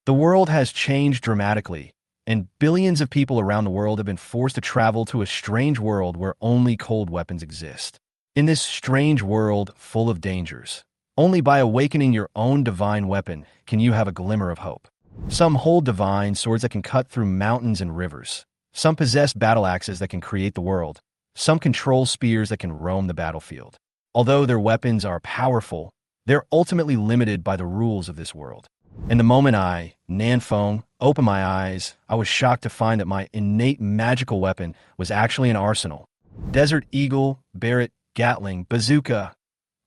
The world has changed dramatically, and billions of people around the world have been forced to travel to a strange world where only cold weapons exist. In this strange world full of dangers, only by awakening your own divine weapon can you have a glimmer of hope. Some hold divine swords that can cut through mountains and rivers. Some possess battle axes that can create the world. Some control spears that can roam the battlefield. Although their weapons are powerful, they're ultimately limited by the rules of this world. And the moment I, Nanfeng, opened my eyes, I was shocked to find that my innate magical weapon was actually an arsenal. Desert Eagle, Barrett, Gatling, Bazooka.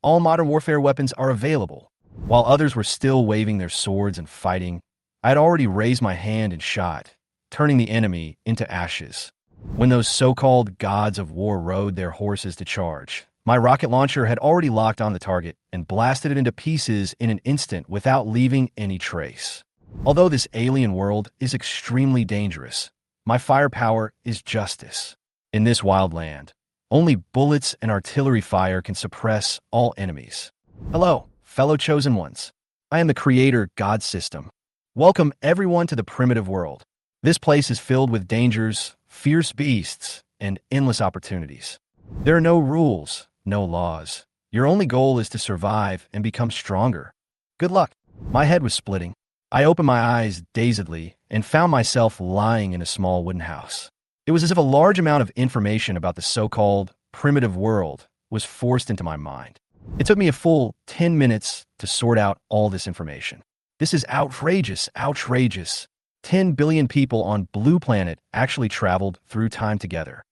All modern warfare weapons are available. While others were still waving their swords and fighting, I had already raised my hand and shot, turning the enemy into ashes. When those so-called gods of war rode their horses to charge, my rocket launcher had already locked on the target and blasted it into pieces in an instant without leaving any trace. Although this alien world is extremely dangerous, my firepower is justice. In this wild land, only bullets and artillery fire can suppress all enemies. Hello, fellow chosen ones. I am the creator God system. Welcome everyone to the primitive world. This place is filled with dangers, fierce beasts, and endless opportunities. There are no rules, no laws. Your only goal is to survive and become stronger. Good luck. My head was splitting. I opened my eyes dazedly and found myself lying in a small wooden house. It was as if a large amount of information about the so-called primitive world was forced into my mind. It took me a full 10 minutes to sort out all this information. This is outrageous, outrageous. 10 billion people on Blue Planet actually traveled through time together.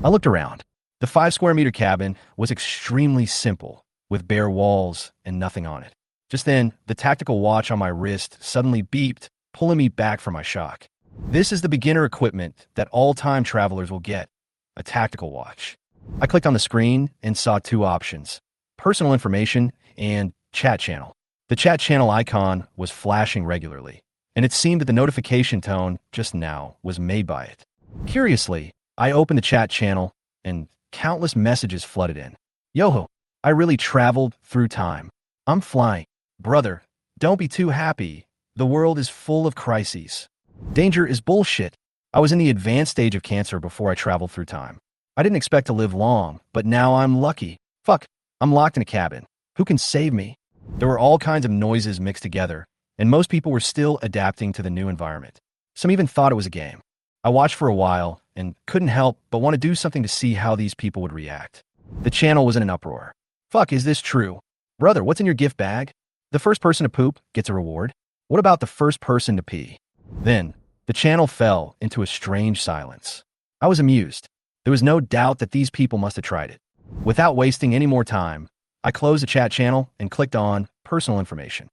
I looked around. The 5-square-meter cabin was extremely simple, with bare walls and nothing on it. Just then, the tactical watch on my wrist suddenly beeped, pulling me back from my shock. This is the beginner equipment that all time travelers will get, a tactical watch. I clicked on the screen and saw two options: personal information and chat channel. The chat channel icon was flashing regularly, and it seemed that the notification tone just now was made by it. Curiously, I opened the chat channel, and countless messages flooded in. Yoho, I really traveled through time. I'm flying. Brother, don't be too happy. The world is full of crises. Danger is bullshit. I was in the advanced stage of cancer before I traveled through time. I didn't expect to live long, but now I'm lucky. Fuck, I'm locked in a cabin. Who can save me? There were all kinds of noises mixed together, and most people were still adapting to the new environment. Some even thought it was a game. I watched for a while and couldn't help but want to do something to see how these people would react. The channel was in an uproar. Fuck, is this true? Brother, what's in your gift bag? The first person to poop gets a reward. What about the first person to pee? Then, the channel fell into a strange silence. I was amused. There was no doubt that these people must have tried it. Without wasting any more time, I closed the chat channel and clicked on personal information.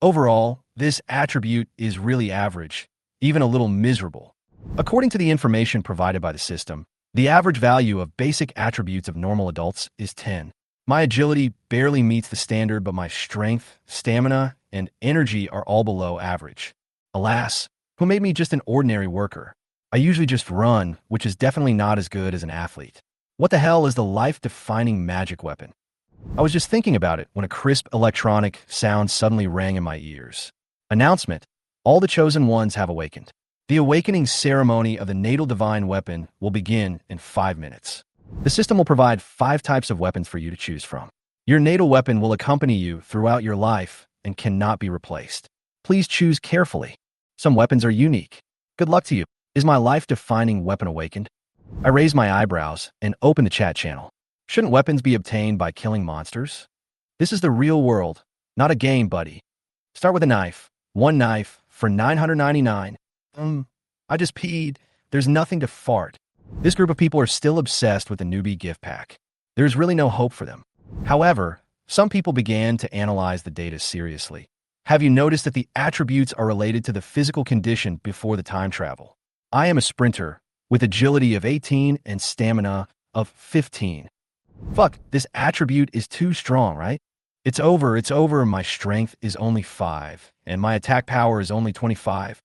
Overall, this attribute is really average, even a little miserable. According to the information provided by the system, the average value of basic attributes of normal adults is 10. My agility barely meets the standard, but my strength, stamina, and energy are all below average. Alas, who made me just an ordinary worker? I usually just run, which is definitely not as good as an athlete. What the hell is the life-defining magic weapon? I was just thinking about it when a crisp electronic sound suddenly rang in my ears. Announcement: all the chosen ones have awakened. The awakening ceremony of the natal divine weapon will begin in 5 minutes. The system will provide 5 types of weapons for you to choose from. Your natal weapon will accompany you throughout your life and cannot be replaced. Please choose carefully. Some weapons are unique. Good luck to you. Is my life-defining weapon awakened? I raised my eyebrows and opened the chat channel. Shouldn't weapons be obtained by killing monsters? This is the real world, not a game, buddy. Start with a knife. 1 knife for 999. I just peed. There's nothing to fart. This group of people are still obsessed with the newbie gift pack. There's really no hope for them. However, some people began to analyze the data seriously. Have you noticed that the attributes are related to the physical condition before the time travel? I am a sprinter with agility of 18 and stamina of 15. Fuck, this attribute is too strong, right? It's over, my strength is only 5, and my attack power is only 25.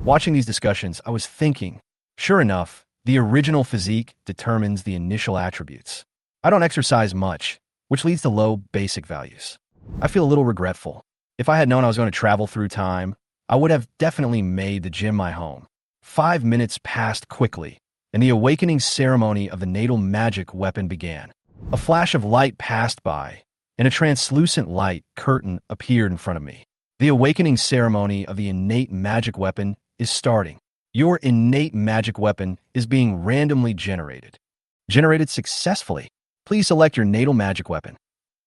Watching these discussions, I was thinking, sure enough, the original physique determines the initial attributes. I don't exercise much, which leads to low basic values. I feel a little regretful. If I had known I was going to travel through time, I would have definitely made the gym my home. 5 minutes passed quickly, and the awakening ceremony of the natal magic weapon began. A flash of light passed by, and a translucent light curtain appeared in front of me. The awakening ceremony of the innate magic weapon is starting. Your innate magic weapon is being randomly generated. Generated successfully. Please select your natal magic weapon.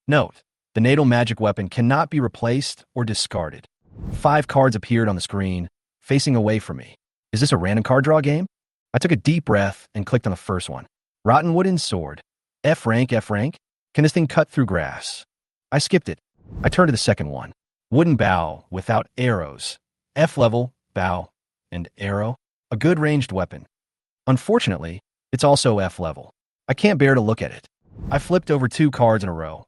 Note, the natal magic weapon cannot be replaced or discarded. 5 cards appeared on the screen, facing away from me. Is this a random card draw game? I took a deep breath and clicked on the first one. Rotten wooden sword. F rank, F rank? Can this thing cut through grass? I skipped it. I turned to the second one. Wooden bow without arrows. F level, bow, and arrow. A good ranged weapon. Unfortunately, it's also F level. I can't bear to look at it. I flipped over 2 cards in a row.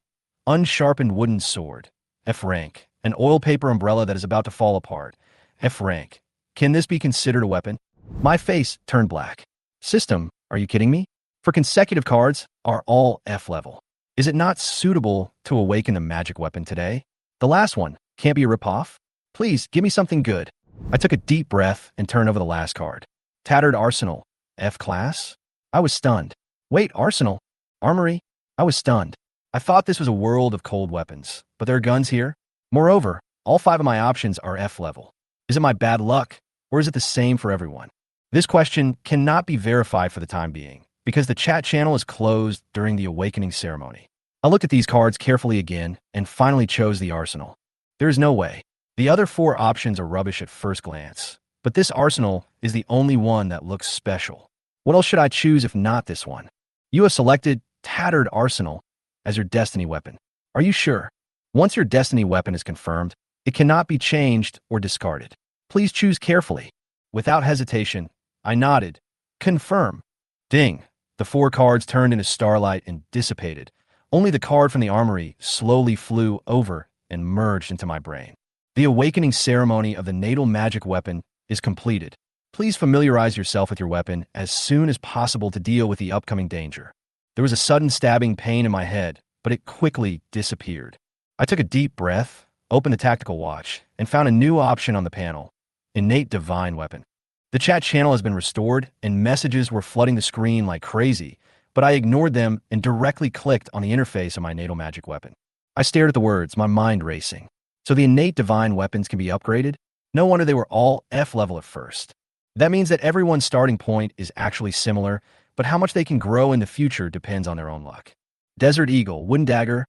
Unsharpened wooden sword. F rank. An oil paper umbrella that is about to fall apart. F rank. Can this be considered a weapon? My face turned black. System, are you kidding me? For consecutive cards are all F level. Is it not suitable to awaken the magic weapon today? The last one can't be a ripoff? Please, give me something good. I took a deep breath and turned over the last card. Tattered arsenal. F class? I was stunned. Wait, arsenal? Armory? I was stunned. I thought this was a world of cold weapons, but there are guns here. Moreover, all 5 of my options are F level. Is it my bad luck, or is it the same for everyone? This question cannot be verified for the time being, because the chat channel is closed during the awakening ceremony. I looked at these cards carefully again and finally chose the arsenal. There is no way. The other 4 options are rubbish at first glance, but this arsenal is the only one that looks special. What else should I choose if not this one? You have selected Tattered Arsenal as your destiny weapon. Are you sure? Once your destiny weapon is confirmed, it cannot be changed or discarded. Please choose carefully. Without hesitation, I nodded. Confirm. Ding. The 4 cards turned into starlight and dissipated. Only the card from the armory slowly flew over and merged into my brain. The awakening ceremony of the natal magic weapon is completed. Please familiarize yourself with your weapon as soon as possible to deal with the upcoming danger. There was a sudden stabbing pain in my head, but it quickly disappeared. I took a deep breath, opened the tactical watch, and found a new option on the panel. Innate divine weapon. The chat channel has been restored, and messages were flooding the screen like crazy, but I ignored them and directly clicked on the interface of my natal magic weapon. I stared at the words, my mind racing. So the innate divine weapons can be upgraded? No wonder they were all F level at first. That means that everyone's starting point is actually similar, but how much they can grow in the future depends on their own luck. Desert Eagle, wooden dagger.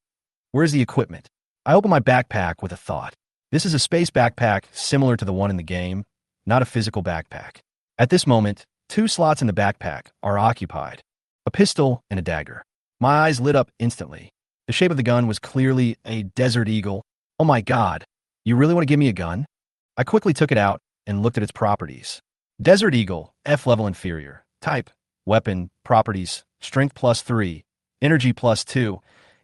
Where's the equipment? I opened my backpack with a thought. This is a space backpack similar to the one in the game, not a physical backpack. At this moment, 2 slots in the backpack are occupied. A pistol and a dagger. My eyes lit up instantly. The shape of the gun was clearly a Desert Eagle. Oh my god, you really want to give me a gun? I quickly took it out and looked at its properties. Desert Eagle, F level inferior. Type, weapon, properties, strength +3, energy +2.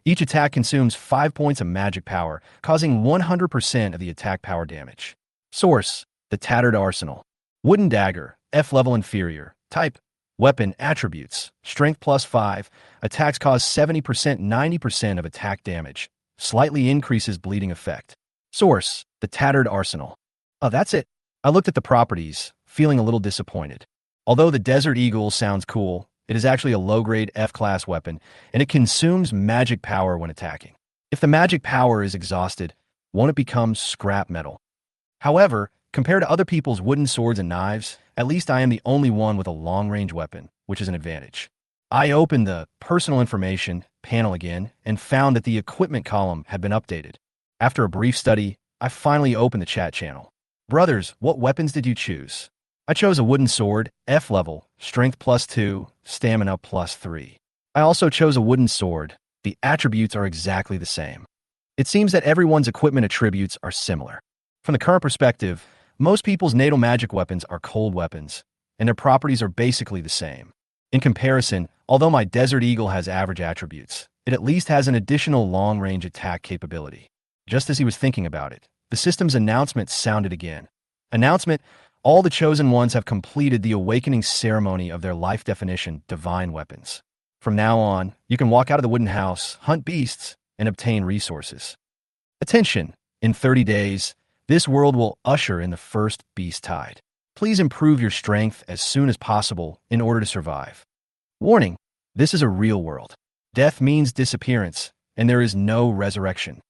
Each attack consumes 5 points of magic power, causing 100% of the attack power damage. Source, the Tattered Arsenal. Wooden dagger, F level inferior. Type, weapon, attributes, strength +5. Attacks cause 70%, 90% of attack damage. Slightly increases bleeding effect. Source, the Tattered Arsenal. Oh, that's it. I looked at the properties, feeling a little disappointed. Although the Desert Eagle sounds cool, it is actually a low-grade F-class weapon, and it consumes magic power when attacking. If the magic power is exhausted, won't it become scrap metal? However, compared to other people's wooden swords and knives, at least I am the only one with a long-range weapon, which is an advantage. I opened the personal information panel again and found that the equipment column had been updated. After a brief study, I finally opened the chat channel. Brothers, what weapons did you choose? I chose a wooden sword, F level, strength +2, stamina +3. I also chose a wooden sword. The attributes are exactly the same. It seems that everyone's equipment attributes are similar. From the current perspective, most people's natal magic weapons are cold weapons, and their properties are basically the same. In comparison, although my Desert Eagle has average attributes, it at least has an additional long-range attack capability. Just as he was thinking about it, the system's announcement sounded again. Announcement: all the chosen ones have completed the awakening ceremony of their life definition, divine weapons. From now on, you can walk out of the wooden house, hunt beasts, and obtain resources. Attention! In 30 days, This world will usher in the first beast tide. Please improve your strength as soon as possible in order to survive. Warning, this is a real world. Death means disappearance, and there is no resurrection.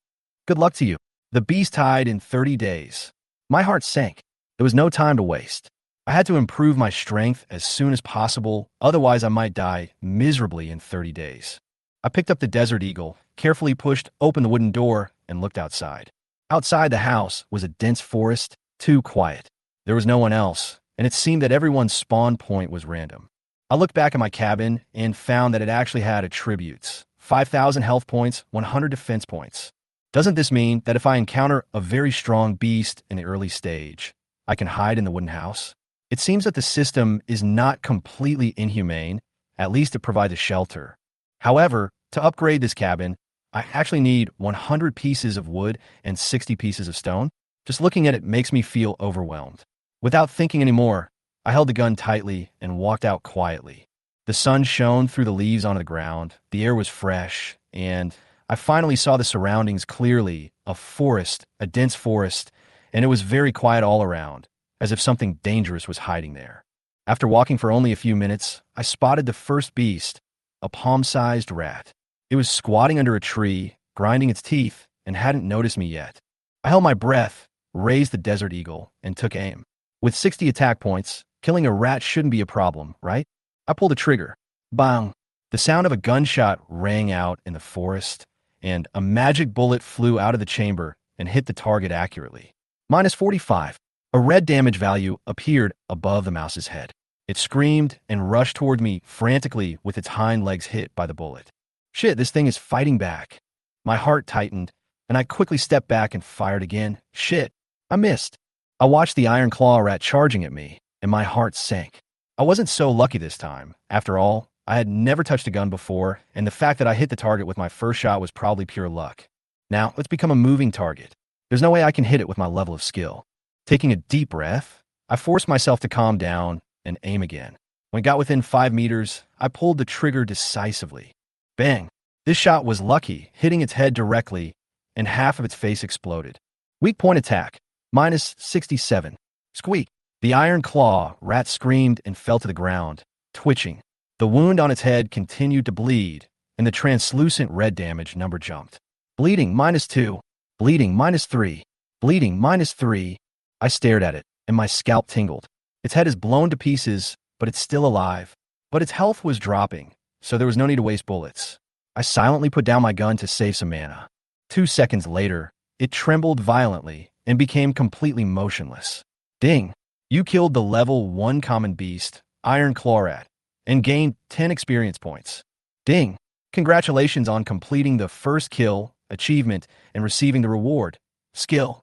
Good luck to you. The beast tide in 30 days. My heart sank. There was no time to waste. I had to improve my strength as soon as possible, otherwise I might die miserably in 30 days. I picked up the Desert Eagle, carefully pushed open the wooden door, and looked outside. Outside the house was a dense forest, too quiet. There was no one else, and it seemed that everyone's spawn point was random. I looked back at my cabin and found that it actually had attributes: 5,000 health points, 100 defense points. Doesn't this mean that if I encounter a very strong beast in the early stage, I can hide in the wooden house? It seems that the system is not completely inhumane, at least it provides a shelter. However, to upgrade this cabin, I actually need 100 pieces of wood and 60 pieces of stone. Just looking at it makes me feel overwhelmed. Without thinking anymore, I held the gun tightly and walked out quietly. The sun shone through the leaves onto the ground, the air was fresh, and I finally saw the surroundings clearly: a forest, a dense forest, and it was very quiet all around, as if something dangerous was hiding there. After walking for only a few minutes, I spotted the first beast, a palm-sized rat. It was squatting under a tree, grinding its teeth, and hadn't noticed me yet. I held my breath, raised the Desert Eagle, and took aim. With 60 attack points, killing a rat shouldn't be a problem, right? I pulled the trigger. Bang! The sound of a gunshot rang out in the forest, and a magic bullet flew out of the chamber and hit the target accurately. Minus 45. A red damage value appeared above the mouse's head. It screamed and rushed toward me frantically with its hind legs hit by the bullet. Shit, this thing is fighting back. My heart tightened, and I quickly stepped back and fired again. Shit, I missed. I watched the iron claw rat charging at me, and my heart sank. I wasn't so lucky this time. After all, I had never touched a gun before, and the fact that I hit the target with my first shot was probably pure luck. Now, let's become a moving target. There's no way I can hit it with my level of skill. Taking a deep breath, I forced myself to calm down and aim again. When it got within 5 meters, I pulled the trigger decisively. Bang! This shot was lucky, hitting its head directly, and half of its face exploded. Weak point attack. Minus 67. Squeak! The iron claw rat screamed and fell to the ground, twitching. The wound on its head continued to bleed, and the translucent red damage number jumped. Bleeding minus 2. Bleeding minus 3. Bleeding minus 3. I stared at it, and my scalp tingled. Its head is blown to pieces, but it's still alive. But its health was dropping, so there was no need to waste bullets. I silently put down my gun to save some mana. 2 seconds later, it trembled violently and became completely motionless. Ding! You killed the level 1 common beast, Iron Claw Rat, and gained 10 experience points. Ding! Congratulations on completing the first kill, achievement, and receiving the reward. Skill.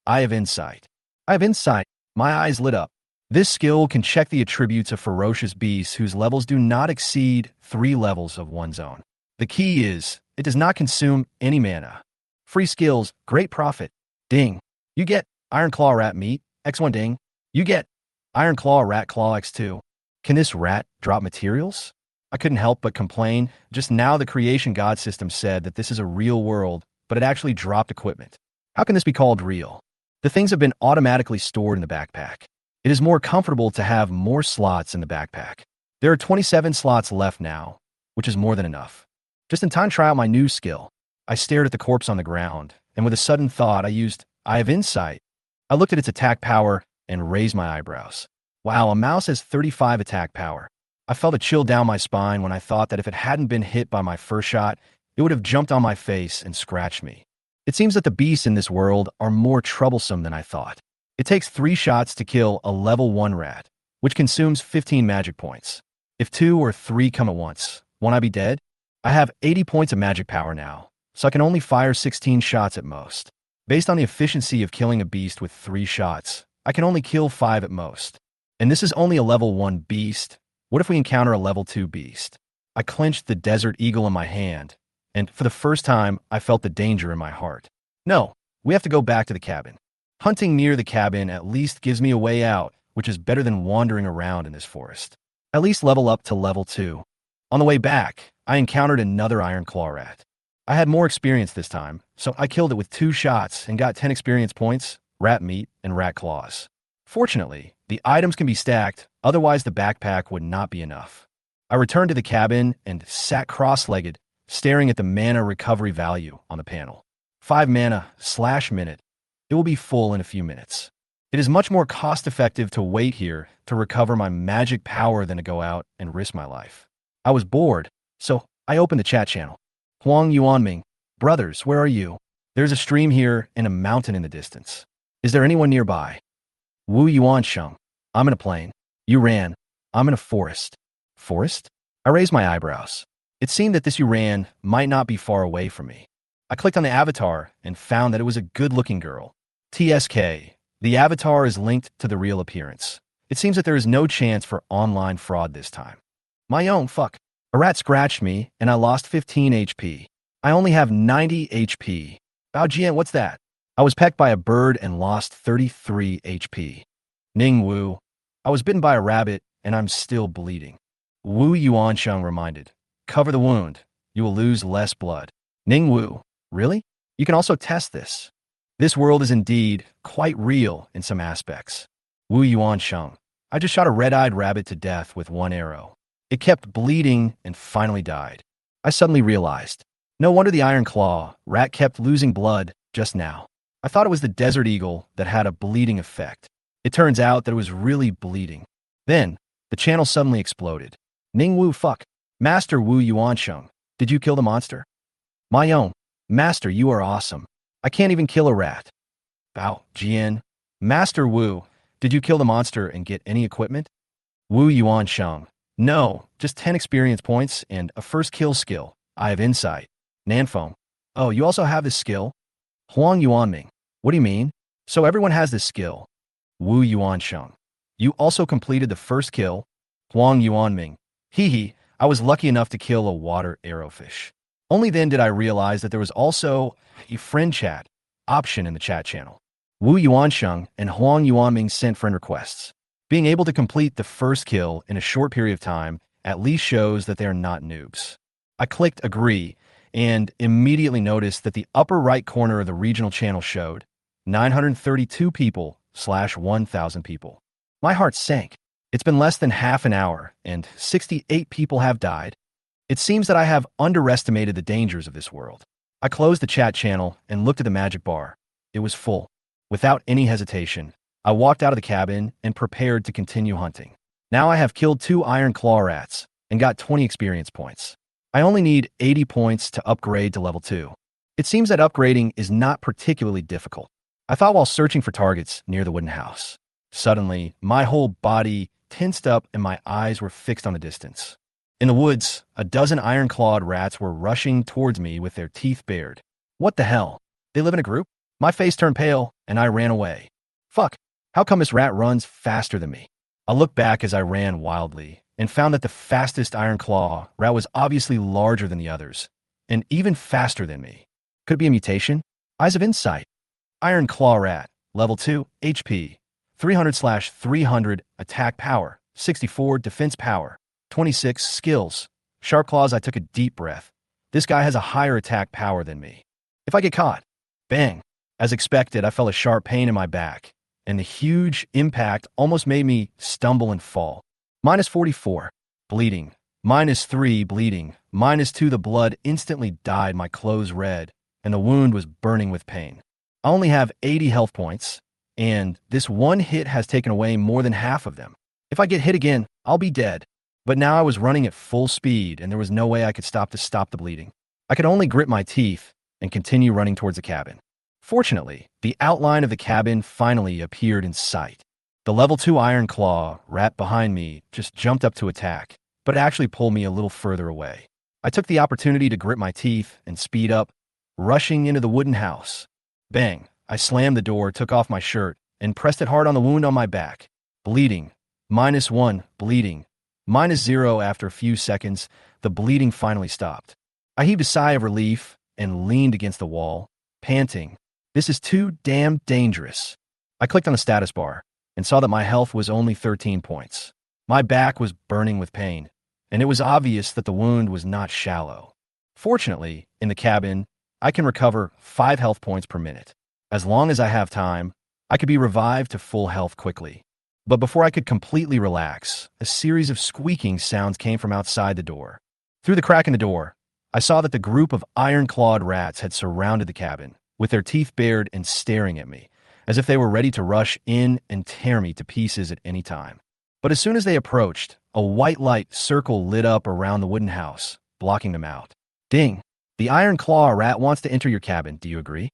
Eye of Insight. I have insight. My eyes lit up. This skill can check the attributes of ferocious beasts whose levels do not exceed 3 levels of one's own. The key is, it does not consume any mana. Free skills, great profit. Ding. You get Iron Claw Rat meat, X1 ding. You get Iron Claw Rat Claw X2. Can this rat drop materials? I couldn't help but complain. Just now the creation god system said that this is a real world, but it actually dropped equipment. How can this be called real? The things have been automatically stored in the backpack. It is more comfortable to have more slots in the backpack. There are 27 slots left now, which is more than enough. Just in time to try out my new skill. I stared at the corpse on the ground, and with a sudden thought, I used Eye of Insight. I looked at its attack power and raised my eyebrows. Wow, a mouse has 35 attack power. I felt a chill down my spine when I thought that if it hadn't been hit by my first shot, it would have jumped on my face and scratched me. It seems that the beasts in this world are more troublesome than I thought. It takes 3 shots to kill a level 1 rat, which consumes 15 magic points. If 2 or 3 come at once, won't I be dead? I have 80 points of magic power now, so I can only fire 16 shots at most. Based on the efficiency of killing a beast with 3 shots, I can only kill 5 at most. And this is only a level 1 beast. What if we encounter a level 2 beast? I clenched the Desert Eagle in my hand, and for the first time, I felt the danger in my heart. No, we have to go back to the cabin. Hunting near the cabin at least gives me a way out, which is better than wandering around in this forest. At least level up to level 2. On the way back, I encountered another Iron Claw Rat. I had more experience this time, so I killed it with 2 shots and got 10 experience points, rat meat, and rat claws. Fortunately, the items can be stacked, otherwise the backpack would not be enough. I returned to the cabin and sat cross-legged, staring at the mana recovery value on the panel. 5 mana/minute. It will be full in a few minutes. It is much more cost-effective to wait here to recover my magic power than to go out and risk my life. I was bored, so I opened the chat channel. Huang Yuanming, brothers, where are you? There's a stream here and a mountain in the distance. Is there anyone nearby? Wu Yuansheng, I'm in a plane. You ran. I'm in a forest. Forest? I raised my eyebrows. It seemed that this Uran might not be far away from me. I clicked on the avatar and found that it was a good-looking girl. TSK. The avatar is linked to the real appearance. It seems that there is no chance for online fraud this time. My own fuck. A rat scratched me and I lost 15 HP. I only have 90 HP. Bao Jian, what's that? I was pecked by a bird and lost 33 HP. Ning Wu. I was bitten by a rabbit and I'm still bleeding. Wu Yuansheng reminded. Cover the wound. You will lose less blood. Ning Wu. Really? You can also test this. This world is indeed quite real in some aspects. Wu Yuansheng. I just shot a red-eyed rabbit to death with one arrow. It kept bleeding and finally died. I suddenly realized. No wonder the Iron Claw rat kept losing blood just now. I thought it was the desert eagle that had a bleeding effect. It turns out that it was really bleeding. Then, the channel suddenly exploded. Ning Wu fuck. Master Wu Yuansheng. Did you kill the monster? My own. Master, you are awesome. I can't even kill a rat. Bao Jian. Master Wu, did you kill the monster and get any equipment? Wu Yuansheng. No, just 10 experience points and a first kill skill. I have insight. Nanfeng. Oh, you also have this skill? Huang Yuanming. What do you mean? So everyone has this skill. Wu Yuansheng. You also completed the first kill? Huang Yuanming. Hee hee, I was lucky enough to kill a water arrowfish. Only then did I realize that there was also a friend chat option in the chat channel. Wu Yuansheng and Huang Yuanming sent friend requests. Being able to complete the first kill in a short period of time at least shows that they are not noobs. I clicked agree and immediately noticed that the upper right corner of the regional channel showed 932 people/1,000 people. My heart sank. It's been less than half an hour and 68 people have died. It seems that I have underestimated the dangers of this world. I closed the chat channel and looked at the magic bar. It was full. Without any hesitation, I walked out of the cabin and prepared to continue hunting. Now I have killed 2 iron claw rats and got 20 experience points. I only need 80 points to upgrade to level 2. It seems that upgrading is not particularly difficult. I thought while searching for targets near the wooden house. Suddenly, my whole body tensed up and my eyes were fixed on the distance. In the woods, a dozen iron-clawed rats were rushing towards me with their teeth bared. What the hell? They live in a group? My face turned pale, and I ran away. Fuck, how come this rat runs faster than me? I looked back as I ran wildly, and found that the fastest iron claw rat was obviously larger than the others, and even faster than me. Could it be a mutation? Eyes of Insight. Iron claw rat, level 2, HP, 300/300, attack power, 64 defense power, 26 skills. Sharp claws. I took a deep breath. This guy has a higher attack power than me. If I get caught, bang. As expected, I felt a sharp pain in my back, and the huge impact almost made me stumble and fall. -44, bleeding. -3, bleeding. -2, the blood instantly dyed my clothes red, and the wound was burning with pain. I only have 80 health points, and this one hit has taken away more than half of them. If I get hit again, I'll be dead. But now I was running at full speed, and there was no way I could stop the bleeding. I could only grit my teeth and continue running towards the cabin. Fortunately, the outline of the cabin finally appeared in sight. The level 2 iron claw rat behind me just jumped up to attack, but it actually pulled me a little further away. I took the opportunity to grit my teeth and speed up, rushing into the wooden house. Bang! I slammed the door, took off my shirt, and pressed it hard on the wound on my back. Bleeding. -1, bleeding. -0 after a few seconds, the bleeding finally stopped. I heaved a sigh of relief and leaned against the wall, panting. This is too damn dangerous. I clicked on the status bar and saw that my health was only 13 points. My back was burning with pain, and it was obvious that the wound was not shallow. Fortunately, in the cabin, I can recover 5 health points per minute. As long as I have time, I could be revived to full health quickly. But before I could completely relax, a series of squeaking sounds came from outside the door. Through the crack in the door, I saw that the group of iron-clawed rats had surrounded the cabin, with their teeth bared and staring at me, as if they were ready to rush in and tear me to pieces at any time. But as soon as they approached, a white light circle lit up around the wooden house, blocking them out. Ding! The iron claw rat wants to enter your cabin, do you agree?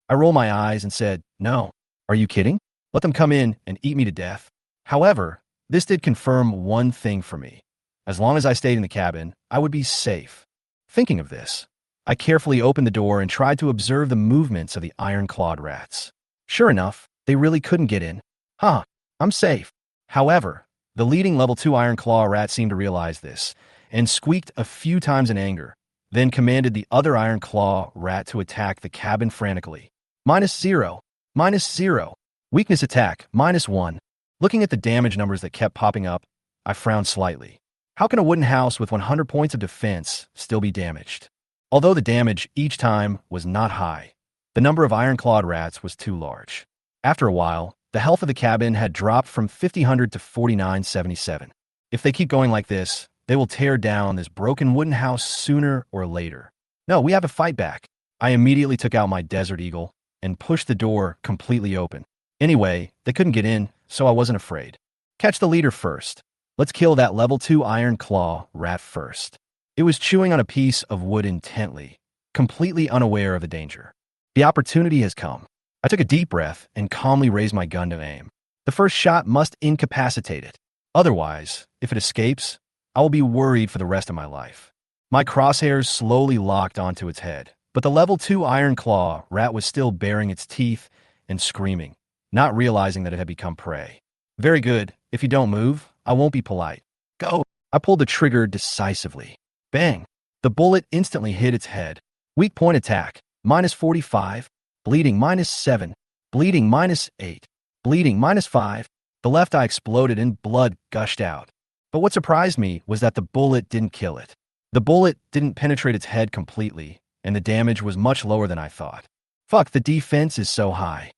I rolled my eyes and said, no. Are you kidding? Let them come in and eat me to death. However, this did confirm one thing for me. As long as I stayed in the cabin, I would be safe. Thinking of this, I carefully opened the door and tried to observe the movements of the iron-clawed rats. Sure enough, they really couldn't get in. I'm safe. However, the leading level 2 iron claw rat seemed to realize this, and squeaked a few times in anger, then commanded the other iron claw rat to attack the cabin frantically. -0, -0, weakness attack, -1. Looking at the damage numbers that kept popping up, I frowned slightly. How can a wooden house with 100 points of defense still be damaged? Although the damage each time was not high, the number of iron-clawed rats was too large. After a while, the health of the cabin had dropped from 5000 to 4977. If they keep going like this, they will tear down this broken wooden house sooner or later. No, we have to fight back. I immediately took out my Desert Eagle and pushed the door completely open. Anyway, they couldn't get in, so I wasn't afraid. Catch the leader first. Let's kill that level 2 iron claw rat first. It was chewing on a piece of wood intently, completely unaware of the danger. The opportunity has come. I took a deep breath and calmly raised my gun to aim. The first shot must incapacitate it. Otherwise, if it escapes, I will be worried for the rest of my life. My crosshairs slowly locked onto its head, but the level 2 iron claw rat was still baring its teeth and screaming, not realizing that it had become prey. Very good. If you don't move, I won't be polite. Go! I pulled the trigger decisively. Bang! The bullet instantly hit its head. Weak point attack, -45, bleeding -7, bleeding -8, bleeding -5. The left eye exploded and blood gushed out. But what surprised me was that the bullet didn't kill it. The bullet didn't penetrate its head completely, and the damage was much lower than I thought. Fuck, the defense is so high.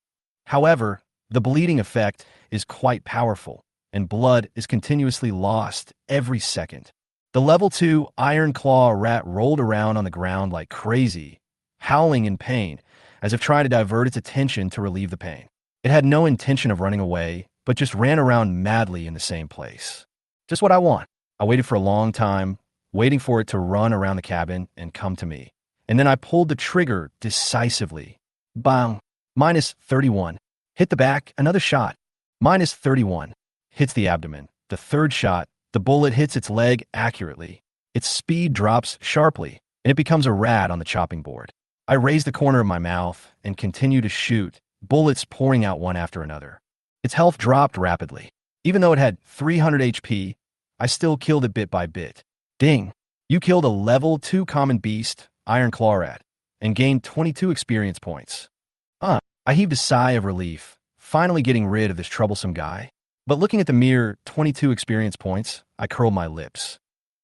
However, the bleeding effect is quite powerful, and blood is continuously lost every second. The level 2 iron claw rat rolled around on the ground like crazy, howling in pain, as if trying to divert its attention to relieve the pain. It had no intention of running away, but just ran around madly in the same place. Just what I want. I waited for a long time, waiting for it to run around the cabin and come to me. And then I pulled the trigger decisively. Bang! -31. Hit the back, another shot. -31. Hits the abdomen. The third shot, the bullet hits its leg accurately. Its speed drops sharply, and it becomes a rat on the chopping board. I raise the corner of my mouth and continue to shoot, bullets pouring out one after another. Its health dropped rapidly. Even though it had 300 HP, I still killed it bit by bit. Ding! You killed a level 2 common beast, iron claw rat, and gained 22 experience points. I heaved a sigh of relief, finally getting rid of this troublesome guy. But looking at the mere 22 experience points, I curled my lips.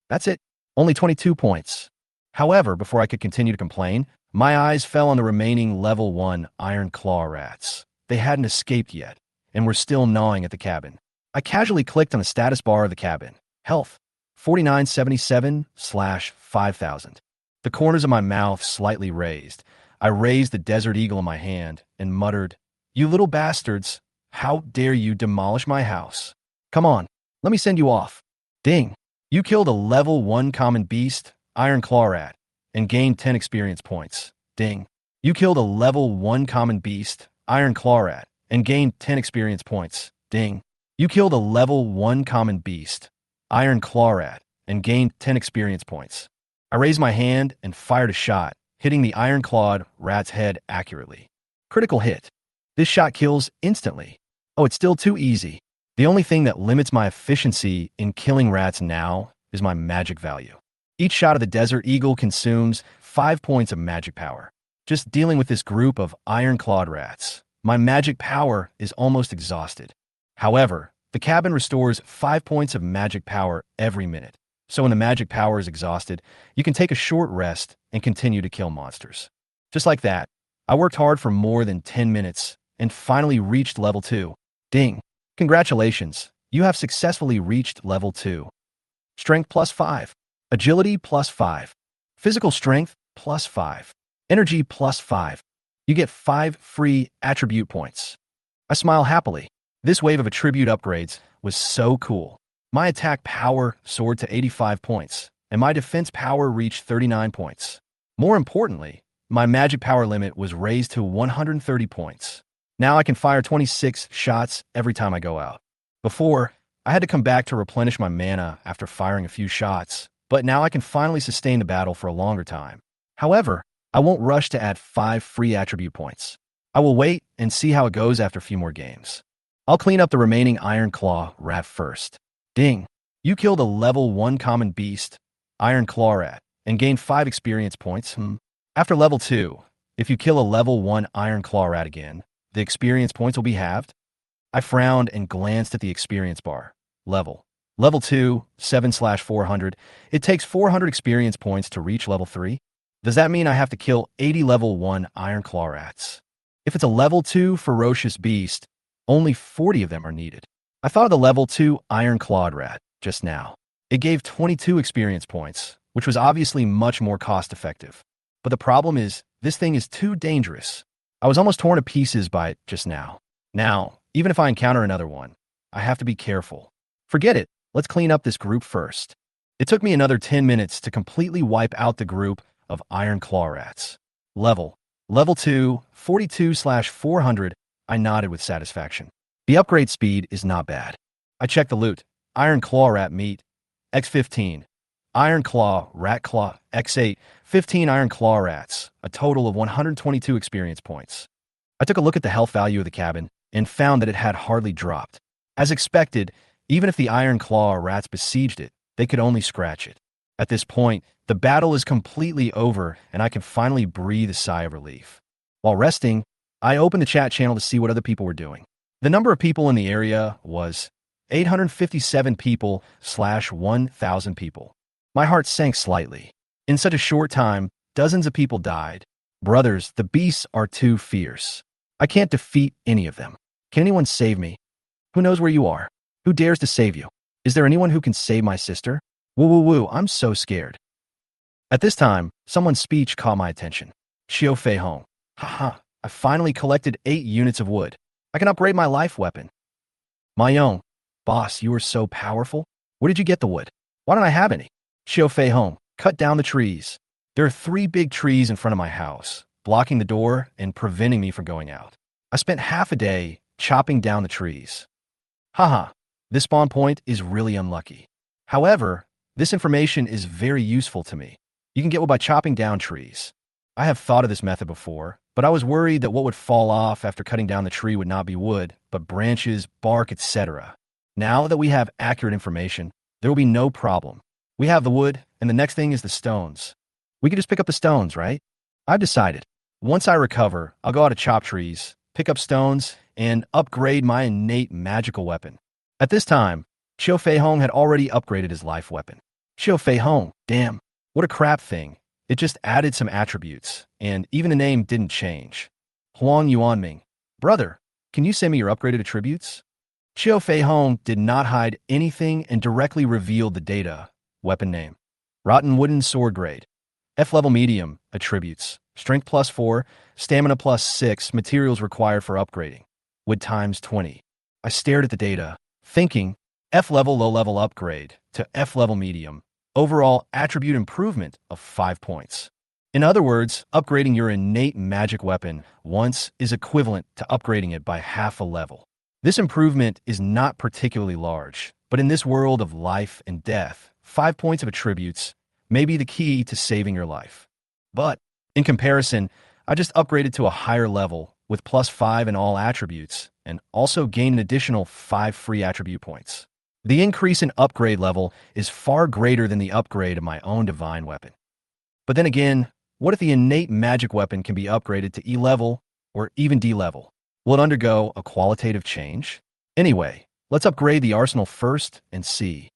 That's it. Only 22 points. However, before I could continue to complain, my eyes fell on the remaining level 1 iron claw rats. They hadn't escaped yet, and were still gnawing at the cabin. I casually clicked on the status bar of the cabin. Health, 4977/5000. The corners of my mouth slightly raised. I raised the Desert Eagle in my hand and muttered, "You little bastards, how dare you demolish my house? Come on, let me send you off." Ding! You killed a level 1 common beast, iron claw rat, and gained 10 experience points. Ding! You killed a level 1 common beast, iron claw rat, and gained 10 experience points. Ding! You killed a level 1 common beast, iron claw rat, and gained 10 experience points. I raised my hand and fired a shot, hitting the iron-clawed rat's head accurately. Critical hit. This shot kills instantly. Oh, it's still too easy. The only thing that limits my efficiency in killing rats now is my magic value. Each shot of the Desert Eagle consumes 5 points of magic power. Just dealing with this group of iron-clawed rats, my magic power is almost exhausted. However, the cabin restores 5 points of magic power every minute. So when the magic power is exhausted, you can take a short rest and continue to kill monsters. Just like that, I worked hard for more than 10 minutes and finally reached level 2. Ding! Congratulations, you have successfully reached level 2. Strength plus 5. Agility plus 5. Physical strength plus 5. Energy plus 5. You get 5 free attribute points. I smile happily. This wave of attribute upgrades was so cool. My attack power soared to 85 points, and my defense power reached 39 points. More importantly, my magic power limit was raised to 130 points. Now I can fire 26 shots every time I go out. Before, I had to come back to replenish my mana after firing a few shots, but now I can finally sustain the battle for a longer time. However, I won't rush to add 5 free attribute points. I will wait and see how it goes after a few more games. I'll clean up the remaining Iron Claw rat first. Ding! You killed a level 1 common beast, Iron Claw rat, and gained 5 experience points. After level 2, if you kill a level 1 Iron Claw rat again, the experience points will be halved. I frowned and glanced at the experience bar. Level 2, 7/400. It takes 400 experience points to reach level 3. Does that mean I have to kill 80 level 1 Iron Claw rats? If it's a level 2 ferocious beast, only 40 of them are needed. I thought of the level 2 Iron Clawed rat just now. It gave 22 experience points, which was obviously much more cost-effective. But the problem is, this thing is too dangerous. I was almost torn to pieces by it just now. Now, even if I encounter another one, I have to be careful. Forget it, let's clean up this group first. It took me another 10 minutes to completely wipe out the group of Iron Claw rats. Level 2, 42/400, I nodded with satisfaction. The upgrade speed is not bad. I checked the loot. Iron Claw rat meat, X15. Iron Claw rat claw, X8. 15 Iron Claw rats, a total of 122 experience points. I took a look at the health value of the cabin and found that it had hardly dropped. As expected, even if the Iron Claw rats besieged it, they could only scratch it. At this point, the battle is completely over and I can finally breathe a sigh of relief. While resting, I opened the chat channel to see what other people were doing. The number of people in the area was 857 people/1,000 people. My heart sank slightly. In such a short time, dozens of people died. Brothers, the beasts are too fierce. I can't defeat any of them. Can anyone save me? Who knows where you are? Who dares to save you? Is there anyone who can save my sister? Woo, I'm so scared. At this time, someone's speech caught my attention. Xiao Fei Hong. Haha, I finally collected 8 units of wood. I can upgrade my life weapon. My own. Boss, you are so powerful. Where did you get the wood? Why don't I have any? Xiao Fei Hong. Cut down the trees. There are 3 big trees in front of my house, blocking the door and preventing me from going out. I spent half a day chopping down the trees. Haha, this spawn point is really unlucky. However, this information is very useful to me. You can get wood by chopping down trees. I have thought of this method before, but I was worried that what would fall off after cutting down the tree would not be wood, but branches, bark, etc. Now that we have accurate information, there will be no problem. We have the wood, and the next thing is the stones. We can just pick up the stones, right? I've decided. Once I recover, I'll go out to chop trees, pick up stones, and upgrade my innate magical weapon. At this time, Xiao Fei Hong had already upgraded his life weapon. Xiao Fei Hong, damn, what a crap thing. It just added some attributes, and even the name didn't change. Huang Yuanming. Brother, can you send me your upgraded attributes? Xiao Fei Hong did not hide anything and directly revealed the data. Weapon name. Rotten Wooden Sword Grade. F-level medium. Attributes. Strength +4, stamina +6, materials required for upgrading. Wood times 20. I stared at the data, thinking, F-level low-level upgrade to F-level medium. Overall attribute improvement of 5 points. In other words, upgrading your innate magic weapon once is equivalent to upgrading it by half a level. This improvement is not particularly large, but in this world of life and death, 5 points of attributes may be the key to saving your life. But, in comparison, I just upgraded to a higher level with +5 in all attributes and also gained an additional 5 free attribute points. The increase in upgrade level is far greater than the upgrade of my own divine weapon. But then again, what if the innate magic weapon can be upgraded to E level or even D level? Will it undergo a qualitative change? Anyway, let's upgrade the arsenal first and see.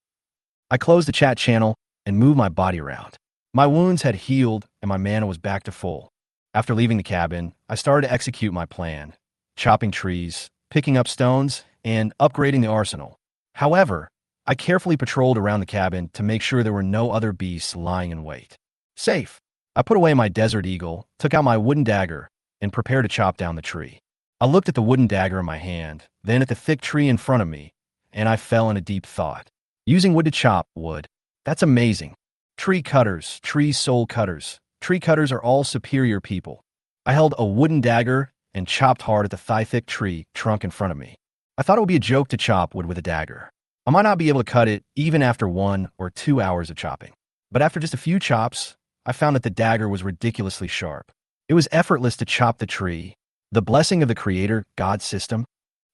I closed the chat channel and moved my body around. My wounds had healed and my mana was back to full. After leaving the cabin, I started to execute my plan. chopping trees, picking up stones, and upgrading the arsenal. However, I carefully patrolled around the cabin to make sure there were no other beasts lying in wait. Safe. I put away my desert eagle, took out my wooden dagger, and prepared to chop down the tree. I looked at the wooden dagger in my hand, then at the thick tree in front of me, and I fell into deep thought. Using wood to chop wood. That's amazing. Tree cutters, tree soul cutters. Tree cutters are all superior people. I held a wooden dagger and chopped hard at the thigh-thick tree trunk in front of me. I thought it would be a joke to chop wood with a dagger. I might not be able to cut it even after 1 or 2 hours of chopping. But after just a few chops, I found that the dagger was ridiculously sharp. It was effortless to chop the tree, the blessing of the Creator, God's system.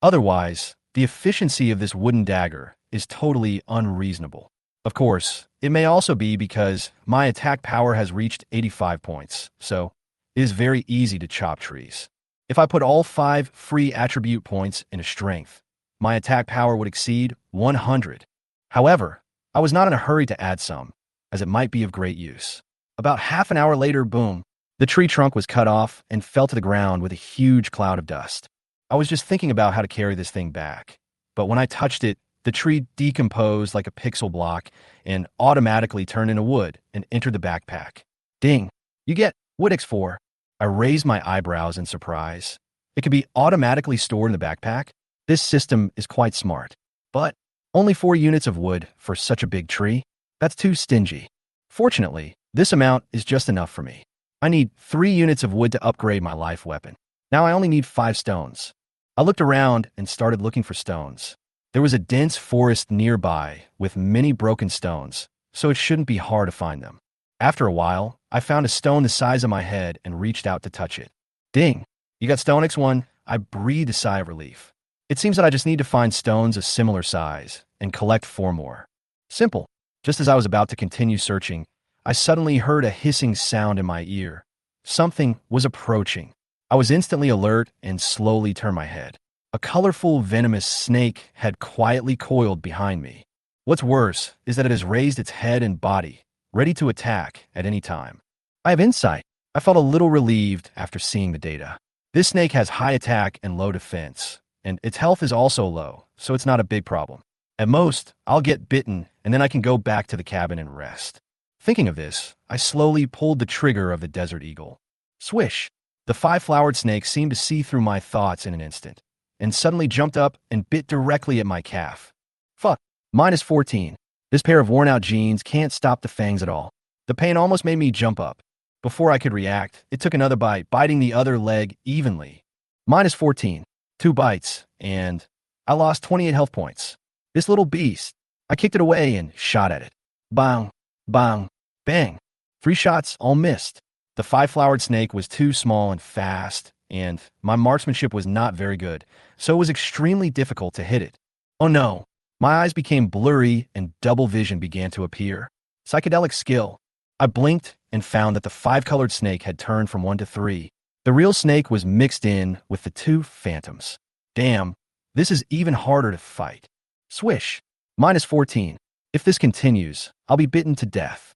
Otherwise, the efficiency of this wooden dagger is totally unreasonable. Of course, it may also be because my attack power has reached 85 points, so it is very easy to chop trees. If I put all 5 free attribute points into strength, my attack power would exceed 100. However, I was not in a hurry to add some, as it might be of great use. About half an hour later, boom, the tree trunk was cut off and fell to the ground with a huge cloud of dust. I was just thinking about how to carry this thing back, but when I touched it, the tree decomposed like a pixel block and automatically turned into wood and entered the backpack. Ding! You get Wood X4. I raised my eyebrows in surprise. It could be automatically stored in the backpack? This system is quite smart. But only 4 units of wood for such a big tree? That's too stingy. Fortunately, this amount is just enough for me. I need 3 units of wood to upgrade my life weapon. Now I only need 5 stones. I looked around and started looking for stones. There was a dense forest nearby with many broken stones, so it shouldn't be hard to find them. After a while, I found a stone the size of my head and reached out to touch it. Ding! You got stone X1? I breathed a sigh of relief. It seems that I just need to find stones of similar size and collect 4 more. Simple. Just as I was about to continue searching, I suddenly heard a hissing sound in my ear. Something was approaching. I was instantly alert and slowly turned my head. A colorful, venomous snake had quietly coiled behind me. What's worse is that it has raised its head and body, ready to attack at any time. I have insight. I felt a little relieved after seeing the data. This snake has high attack and low defense, and its health is also low, so it's not a big problem. At most, I'll get bitten, and then I can go back to the cabin and rest. Thinking of this, I slowly pulled the trigger of the Desert Eagle. Swish! The 5-flowered snake seemed to see through my thoughts in an instant, and suddenly jumped up and bit directly at my calf. Fuck. -14. This pair of worn-out jeans can't stop the fangs at all. The pain almost made me jump up. Before I could react, it took another bite, biting the other leg evenly. -14. 2 bites, and I lost 28 health points. This little beast. I kicked it away and shot at it. Bang, bang, bang. 3 shots, all missed. The 5-flowered snake was too small and fast, and my marksmanship was not very good, so it was extremely difficult to hit it. Oh no. My eyes became blurry and double vision began to appear. Psychedelic skill. I blinked and found that the 5-colored snake had turned from 1 to 3. The real snake was mixed in with the 2 phantoms. Damn, this is even harder to fight. Swish. -14. If this continues, I'll be bitten to death.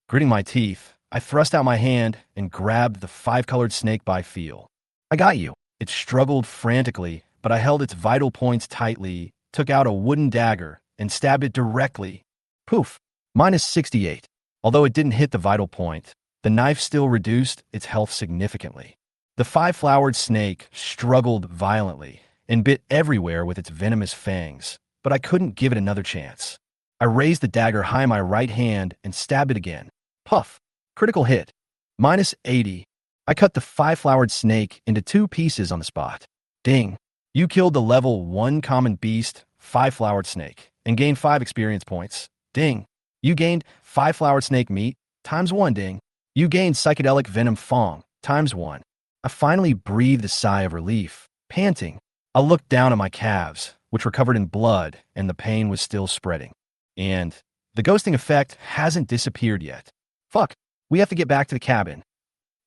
Gritting my teeth, I thrust out my hand and grabbed the 5-colored snake by feel. I got you. It struggled frantically, but I held its vital points tightly, took out a wooden dagger, and stabbed it directly. Poof. -68. Although it didn't hit the vital point, the knife still reduced its health significantly. The 5-flowered snake struggled violently and bit everywhere with its venomous fangs, but I couldn't give it another chance. I raised the dagger high in my right hand and stabbed it again. Puff. Critical hit. -80. I cut the 5-flowered snake into 2 pieces on the spot. Ding. You killed the level 1 common beast, 5-flowered snake, and gained 5 experience points. Ding. You gained 5-flowered snake meat, ×1 ding. You gained psychedelic venom fong, ×1. I finally breathed a sigh of relief. Panting, I looked down at my calves, which were covered in blood, and the pain was still spreading. And the ghosting effect hasn't disappeared yet. Fuck. We have to get back to the cabin.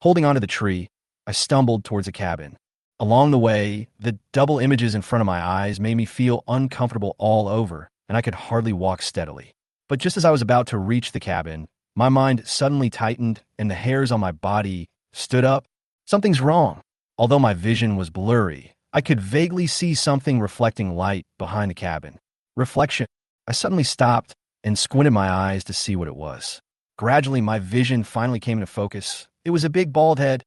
Holding onto the tree, I stumbled towards the cabin. Along the way, the double images in front of my eyes made me feel uncomfortable all over, and I could hardly walk steadily. But just as I was about to reach the cabin, my mind suddenly tightened and the hairs on my body stood up. Something's wrong. Although my vision was blurry, I could vaguely see something reflecting light behind the cabin. Reflection. I suddenly stopped and squinted my eyes to see what it was. Gradually, my vision finally came into focus. It was a big bald head.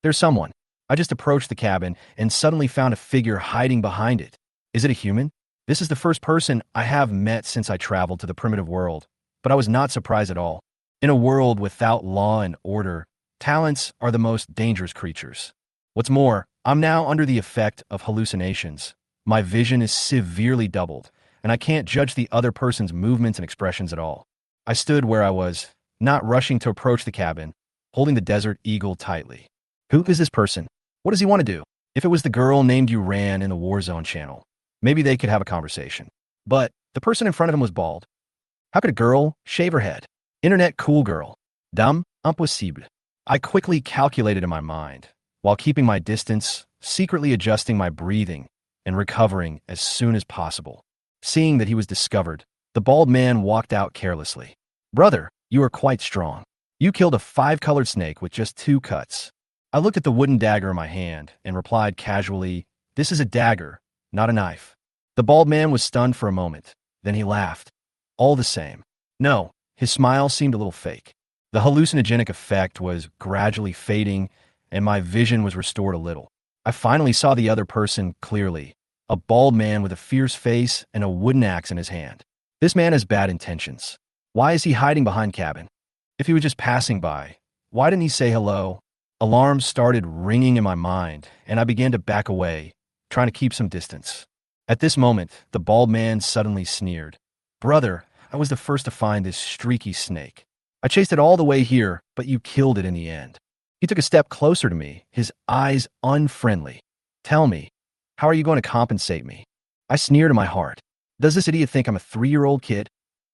There's someone. I just approached the cabin and suddenly found a figure hiding behind it. Is it a human? This is the first person I have met since I traveled to the primitive world, but I was not surprised at all. In a world without law and order, talents are the most dangerous creatures. What's more, I'm now under the effect of hallucinations. My vision is severely doubled, and I can't judge the other person's movements and expressions at all. I stood where I was, not rushing to approach the cabin, holding the desert eagle tightly. Who is this person? What does he want to do? If it was the girl named you ran in the Warzone channel, maybe they could have a conversation. But the person in front of him was bald. How could a girl shave her head? Internet cool girl. Dumb, impossible. I quickly calculated in my mind, while keeping my distance, secretly adjusting my breathing, and recovering as soon as possible. Seeing that he was discovered, the bald man walked out carelessly. Brother, you are quite strong. You killed a 5-colored snake with just 2 cuts. I looked at the wooden dagger in my hand and replied casually, this is a dagger, not a knife. The bald man was stunned for a moment. Then he laughed. All the same. No, his smile seemed a little fake. The hallucinogenic effect was gradually fading, and my vision was restored a little. I finally saw the other person clearly, a bald man with a fierce face and a wooden axe in his hand. This man has bad intentions. Why is he hiding behind cabin? If he was just passing by, why didn't he say hello? Alarms started ringing in my mind, and I began to back away, trying to keep some distance. At this moment, the bald man suddenly sneered. Brother, I was the first to find this streaky snake. I chased it all the way here, but you killed it in the end. He took a step closer to me, his eyes unfriendly. Tell me, how are you going to compensate me? I sneered in my heart. Does this idiot think I'm a 3-year-old kid?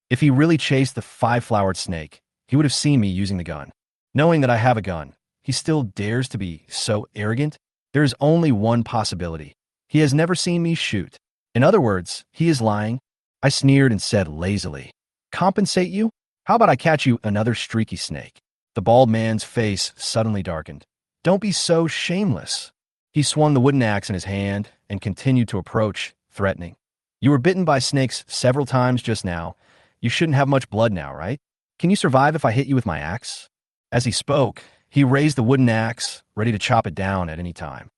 If he really chased the 5-flowered snake, he would have seen me using the gun. Knowing that I have a gun, he still dares to be so arrogant? There is only one possibility. He has never seen me shoot. In other words, he is lying. I sneered and said lazily, compensate you? How about I catch you another streaky snake? The bald man's face suddenly darkened. Don't be so shameless. He swung the wooden axe in his hand and continued to approach, threatening. You were bitten by snakes several times just now. You shouldn't have much blood now, right? Can you survive if I hit you with my axe? As he spoke, he raised the wooden axe, ready to chop it down at any time.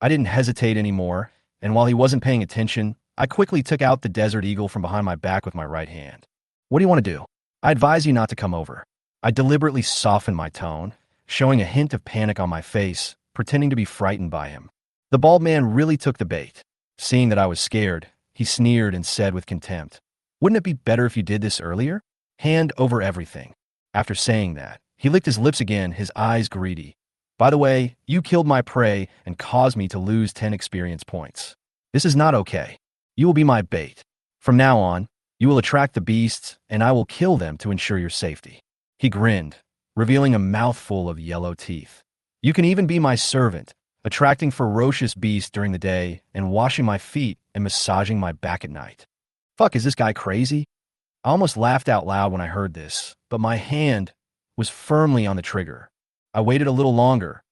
I didn't hesitate anymore, and while he wasn't paying attention, I quickly took out the desert eagle from behind my back with my right hand. What do you want to do? I advise you not to come over. I deliberately softened my tone, showing a hint of panic on my face, pretending to be frightened by him. The bald man really took the bait. Seeing that I was scared, he sneered and said with contempt, wouldn't it be better if you did this earlier? Hand over everything. After saying that, he licked his lips again, his eyes greedy. By the way, you killed my prey and caused me to lose 10 experience points. This is not okay. You will be my bait. From now on, you will attract the beasts, and I will kill them to ensure your safety. He grinned, revealing a mouthful of yellow teeth. You can even be my servant, attracting ferocious beasts during the day and washing my feet and massaging my back at night. Fuck, is this guy crazy? I almost laughed out loud when I heard this, but my hand was firmly on the trigger. I waited a little longer,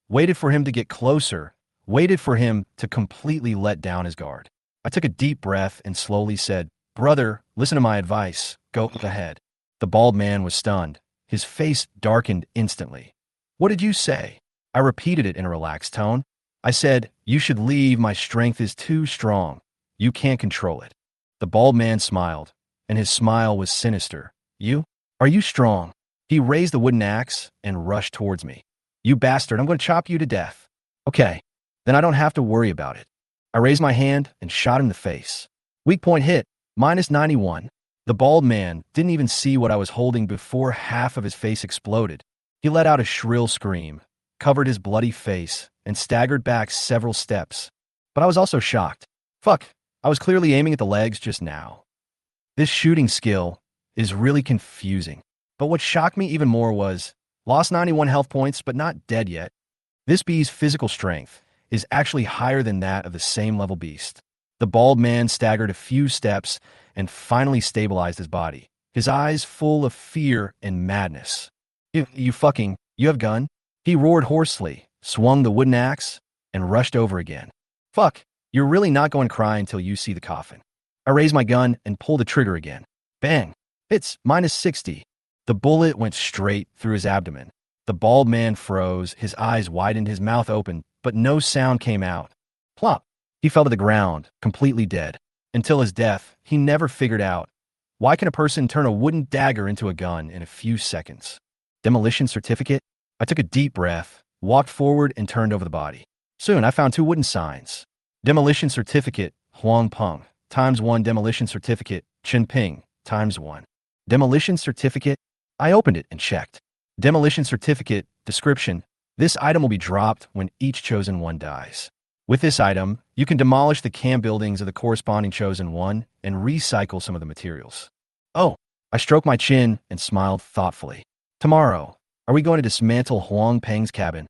waited for him to get closer, waited for him to completely let down his guard. I took a deep breath and slowly said, brother, listen to my advice. Go ahead. The bald man was stunned. His face darkened instantly. What did you say? I repeated it in a relaxed tone. I said, you should leave. My strength is too strong. You can't control it. The bald man smiled, and his smile was sinister. You? Are you strong? He raised the wooden axe and rushed towards me. You bastard, I'm going to chop you to death. Okay, then I don't have to worry about it. I raised my hand and shot him in the face. Weak point hit, -91. The bald man didn't even see what I was holding before half of his face exploded. He let out a shrill scream, covered his bloody face, and staggered back several steps. But I was also shocked. Fuck, I was clearly aiming at the legs just now. This shooting skill is really confusing. But what shocked me even more was, lost 91 health points, but not dead yet. This bee's physical strength is actually higher than that of the same level beast. The bald man staggered a few steps and finally stabilized his body, his eyes full of fear and madness. You have gun? He roared hoarsely, swung the wooden axe, and rushed over again. Fuck, you're really not going to cry until you see the coffin. I raise my gun and pull the trigger again. Bang. It's -60. The bullet went straight through his abdomen. The bald man froze, his eyes widened, his mouth opened, but no sound came out. Plop. He fell to the ground, completely dead. Until his death, he never figured out, why can a person turn a wooden dagger into a gun in a few seconds? Demolition certificate? I took a deep breath, walked forward, and turned over the body. Soon, I found two wooden signs. Demolition certificate, Huang Peng, ×1. Demolition certificate, Chen Ping, ×1. Demolition certificate? I opened it and checked. Demolition certificate, description. This item will be dropped when each chosen one dies. With this item, you can demolish the camp buildings of the corresponding chosen one and recycle some of the materials. Oh, I stroked my chin and smiled thoughtfully. Tomorrow, are we going to dismantle Huang Peng's cabin?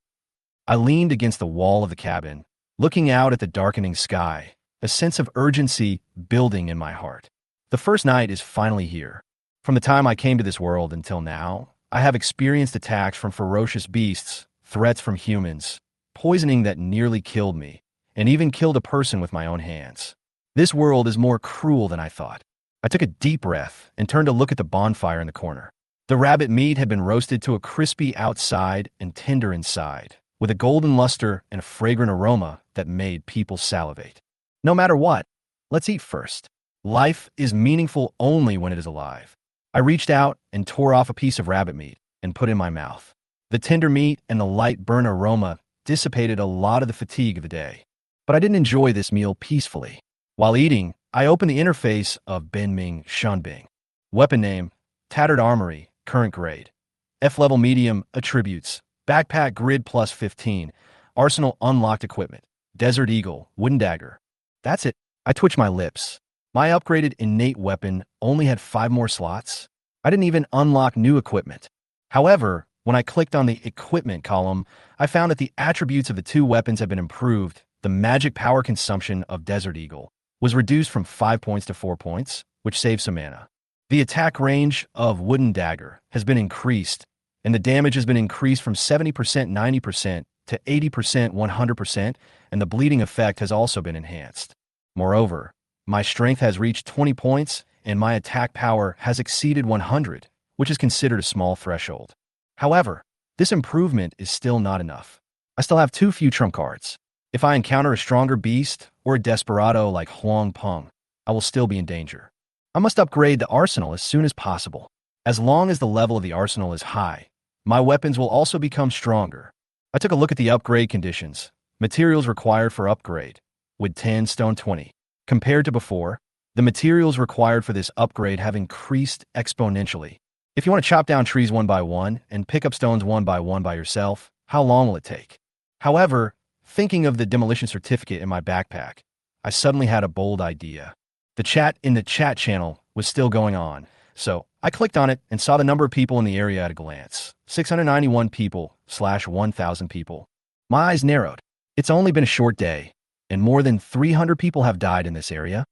I leaned against the wall of the cabin, looking out at the darkening sky, a sense of urgency building in my heart. The first night is finally here. From the time I came to this world until now, I have experienced attacks from ferocious beasts, threats from humans, poisoning that nearly killed me, and even killed a person with my own hands. This world is more cruel than I thought. I took a deep breath and turned to look at the bonfire in the corner. The rabbit meat had been roasted to a crispy outside and tender inside, with a golden luster and a fragrant aroma that made people salivate. No matter what, let's eat first. Life is meaningful only when it is alive. I reached out and tore off a piece of rabbit meat and put it in my mouth. The tender meat and the light burnt aroma dissipated a lot of the fatigue of the day. But I didn't enjoy this meal peacefully. While eating, I opened the interface of Benming Shanbing. Weapon name, Tattered Armory, current grade. F-level medium, attributes, backpack grid +15, arsenal unlocked equipment, Desert Eagle, wooden dagger. That's it. I twitched my lips. My upgraded innate weapon only had 5 more slots. I didn't even unlock new equipment. However, when I clicked on the equipment column, I found that the attributes of the two weapons had been improved. The magic power consumption of Desert Eagle was reduced from 5 points to 4 points, which saves some mana. The attack range of wooden dagger has been increased, and the damage has been increased from 70% 90% to 80% 100%, and the bleeding effect has also been enhanced. Moreover, my strength has reached 20 points, and my attack power has exceeded 100, which is considered a small threshold. However, this improvement is still not enough. I still have 2 few trump cards. If I encounter a stronger beast or a desperado like Huang Peng, I will still be in danger. I must upgrade the arsenal as soon as possible. As long as the level of the arsenal is high, my weapons will also become stronger. I took a look at the upgrade conditions. Materials required for upgrade. Wood 10, stone 20. Compared to before, the materials required for this upgrade have increased exponentially. If you want to chop down trees one by one and pick up stones one by yourself, how long will it take? However, thinking of the demolition certificate in my backpack, I suddenly had a bold idea. The chat in the chat channel was still going on, so I clicked on it and saw the number of people in the area at a glance. 691 people / 1,000 people. My eyes narrowed. It's only been a short day, and more than 300 people have died in this area.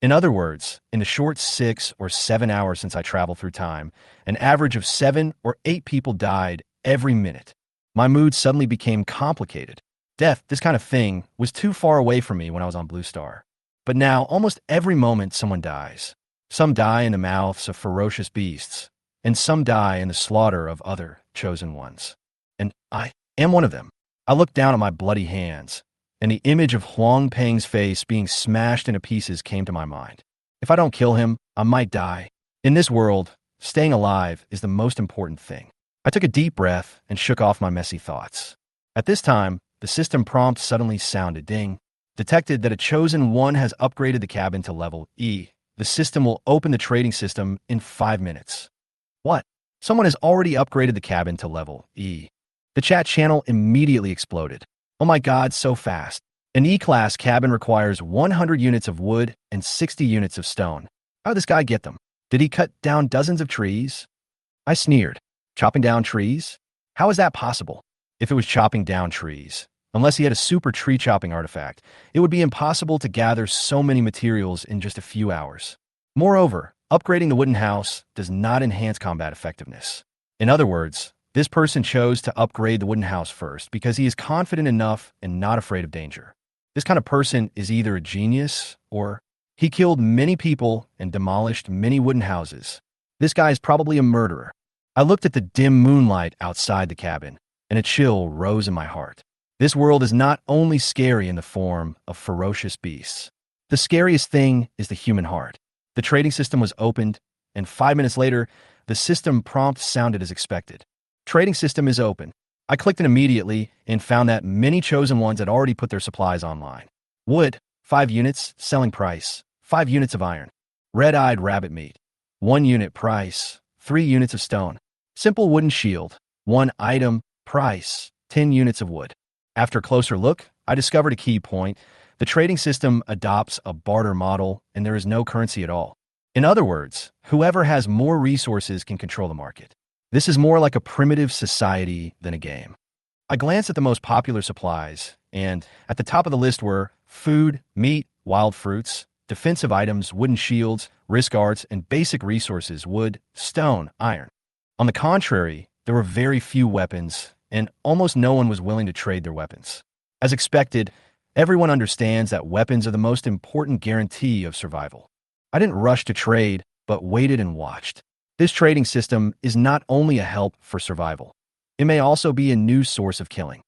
In other words, in the short 6 or 7 hours since I traveled through time, an average of 7 or 8 people died every minute. My mood suddenly became complicated. Death, this kind of thing, was too far away from me when I was on Blue Star. But now, almost every moment someone dies. Some die in the mouths of ferocious beasts, and some die in the slaughter of other chosen ones. And I am one of them. I looked down at my bloody hands, and the image of Huang Peng's face being smashed into pieces came to my mind. If I don't kill him, I might die. In this world, staying alive is the most important thing. I took a deep breath and shook off my messy thoughts. At this time, the system prompt suddenly sounded. Ding. Detected that a chosen one has upgraded the cabin to level E. The system will open the trading system in 5 minutes. What? Someone has already upgraded the cabin to level E. The chat channel immediately exploded. Oh my god, so fast. An E-class cabin requires 100 units of wood and 60 units of stone. How did this guy get them? Did he cut down dozens of trees? I sneered. Chopping down trees? How is that possible? If it was chopping down trees, unless he had a super tree chopping artifact, it would be impossible to gather so many materials in just a few hours. Moreover, upgrading the wooden house does not enhance combat effectiveness. In other words, this person chose to upgrade the wooden house first because he is confident enough and not afraid of danger. This kind of person is either a genius or he killed many people and demolished many wooden houses. This guy is probably a murderer. I looked at the dim moonlight outside the cabin, and a chill rose in my heart. This world is not only scary in the form of ferocious beasts. The scariest thing is the human heart. The trading system was opened, and 5 minutes later, the system prompt sounded as expected. Trading system is open. I clicked it immediately and found that many chosen ones had already put their supplies online. Wood, 5 units, selling price, 5 units of iron. Red-eyed rabbit meat, 1 unit price, 3 units of stone. Simple wooden shield, 1 item, price, 10 units of wood. After a closer look, I discovered a key point. The trading system adopts a barter model, and there is no currency at all. In other words, whoever has more resources can control the market. This is more like a primitive society than a game. I glanced at the most popular supplies, and at the top of the list were food, meat, wild fruits, defensive items, wooden shields, risk arts, and basic resources, wood, stone, iron. On the contrary, there were very few weapons, and almost no one was willing to trade their weapons. As expected, everyone understands that weapons are the most important guarantee of survival. I didn't rush to trade, but waited and watched. This trading system is not only a help for survival, it may also be a new source of killing.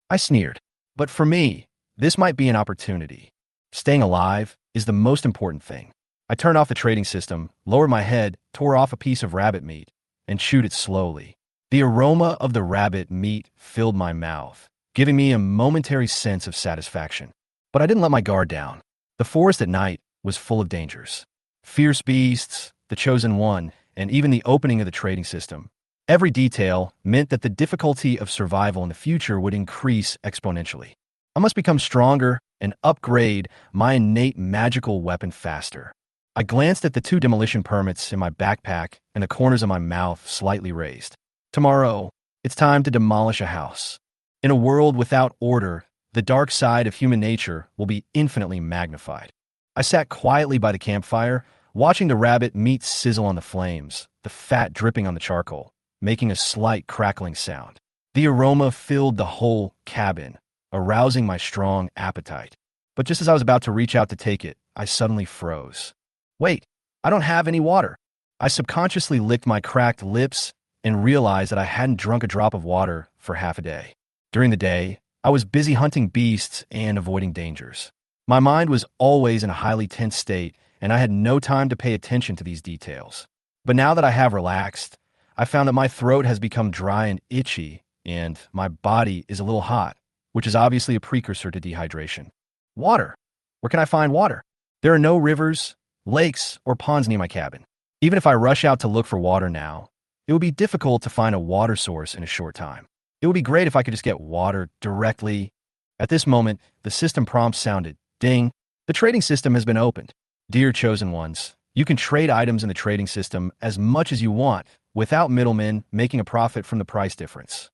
I sneered, but for me, this might be an opportunity. Staying alive is the most important thing. I turned off the trading system, lowered my head, tore off a piece of rabbit meat, and chewed it slowly. The aroma of the rabbit meat filled my mouth, giving me a momentary sense of satisfaction. But I didn't let my guard down. The forest at night was full of dangers. Fierce beasts, the chosen one, and even the opening of the trading system. Every detail meant that the difficulty of survival in the future would increase exponentially. I must become stronger and upgrade my innate magical weapon faster. I glanced at the 2 demolition permits in my backpack and the corners of my mouth slightly raised. Tomorrow, it's time to demolish a house. In a world without order, the dark side of human nature will be infinitely magnified. I sat quietly by the campfire, watching the rabbit meat sizzle on the flames, the fat dripping on the charcoal, making a slight crackling sound. The aroma filled the whole cabin, arousing my strong appetite. But just as I was about to reach out to take it, I suddenly froze. Wait, I don't have any water. I subconsciously licked my cracked lips and realized that I hadn't drunk a drop of water for half a day. During the day, I was busy hunting beasts and avoiding dangers. My mind was always in a highly tense state, and I had no time to pay attention to these details. But now that I have relaxed, I found that my throat has become dry and itchy, and my body is a little hot, which is obviously a precursor to dehydration. Water. Where can I find water? There are no rivers, lakes, or ponds near my cabin. Even if I rush out to look for water now, it would be difficult to find a water source in a short time. It would be great if I could just get water directly. At this moment, the system prompt sounded. Ding. The trading system has been opened. Dear chosen ones, you can trade items in the trading system as much as you want without middlemen making a profit from the price difference.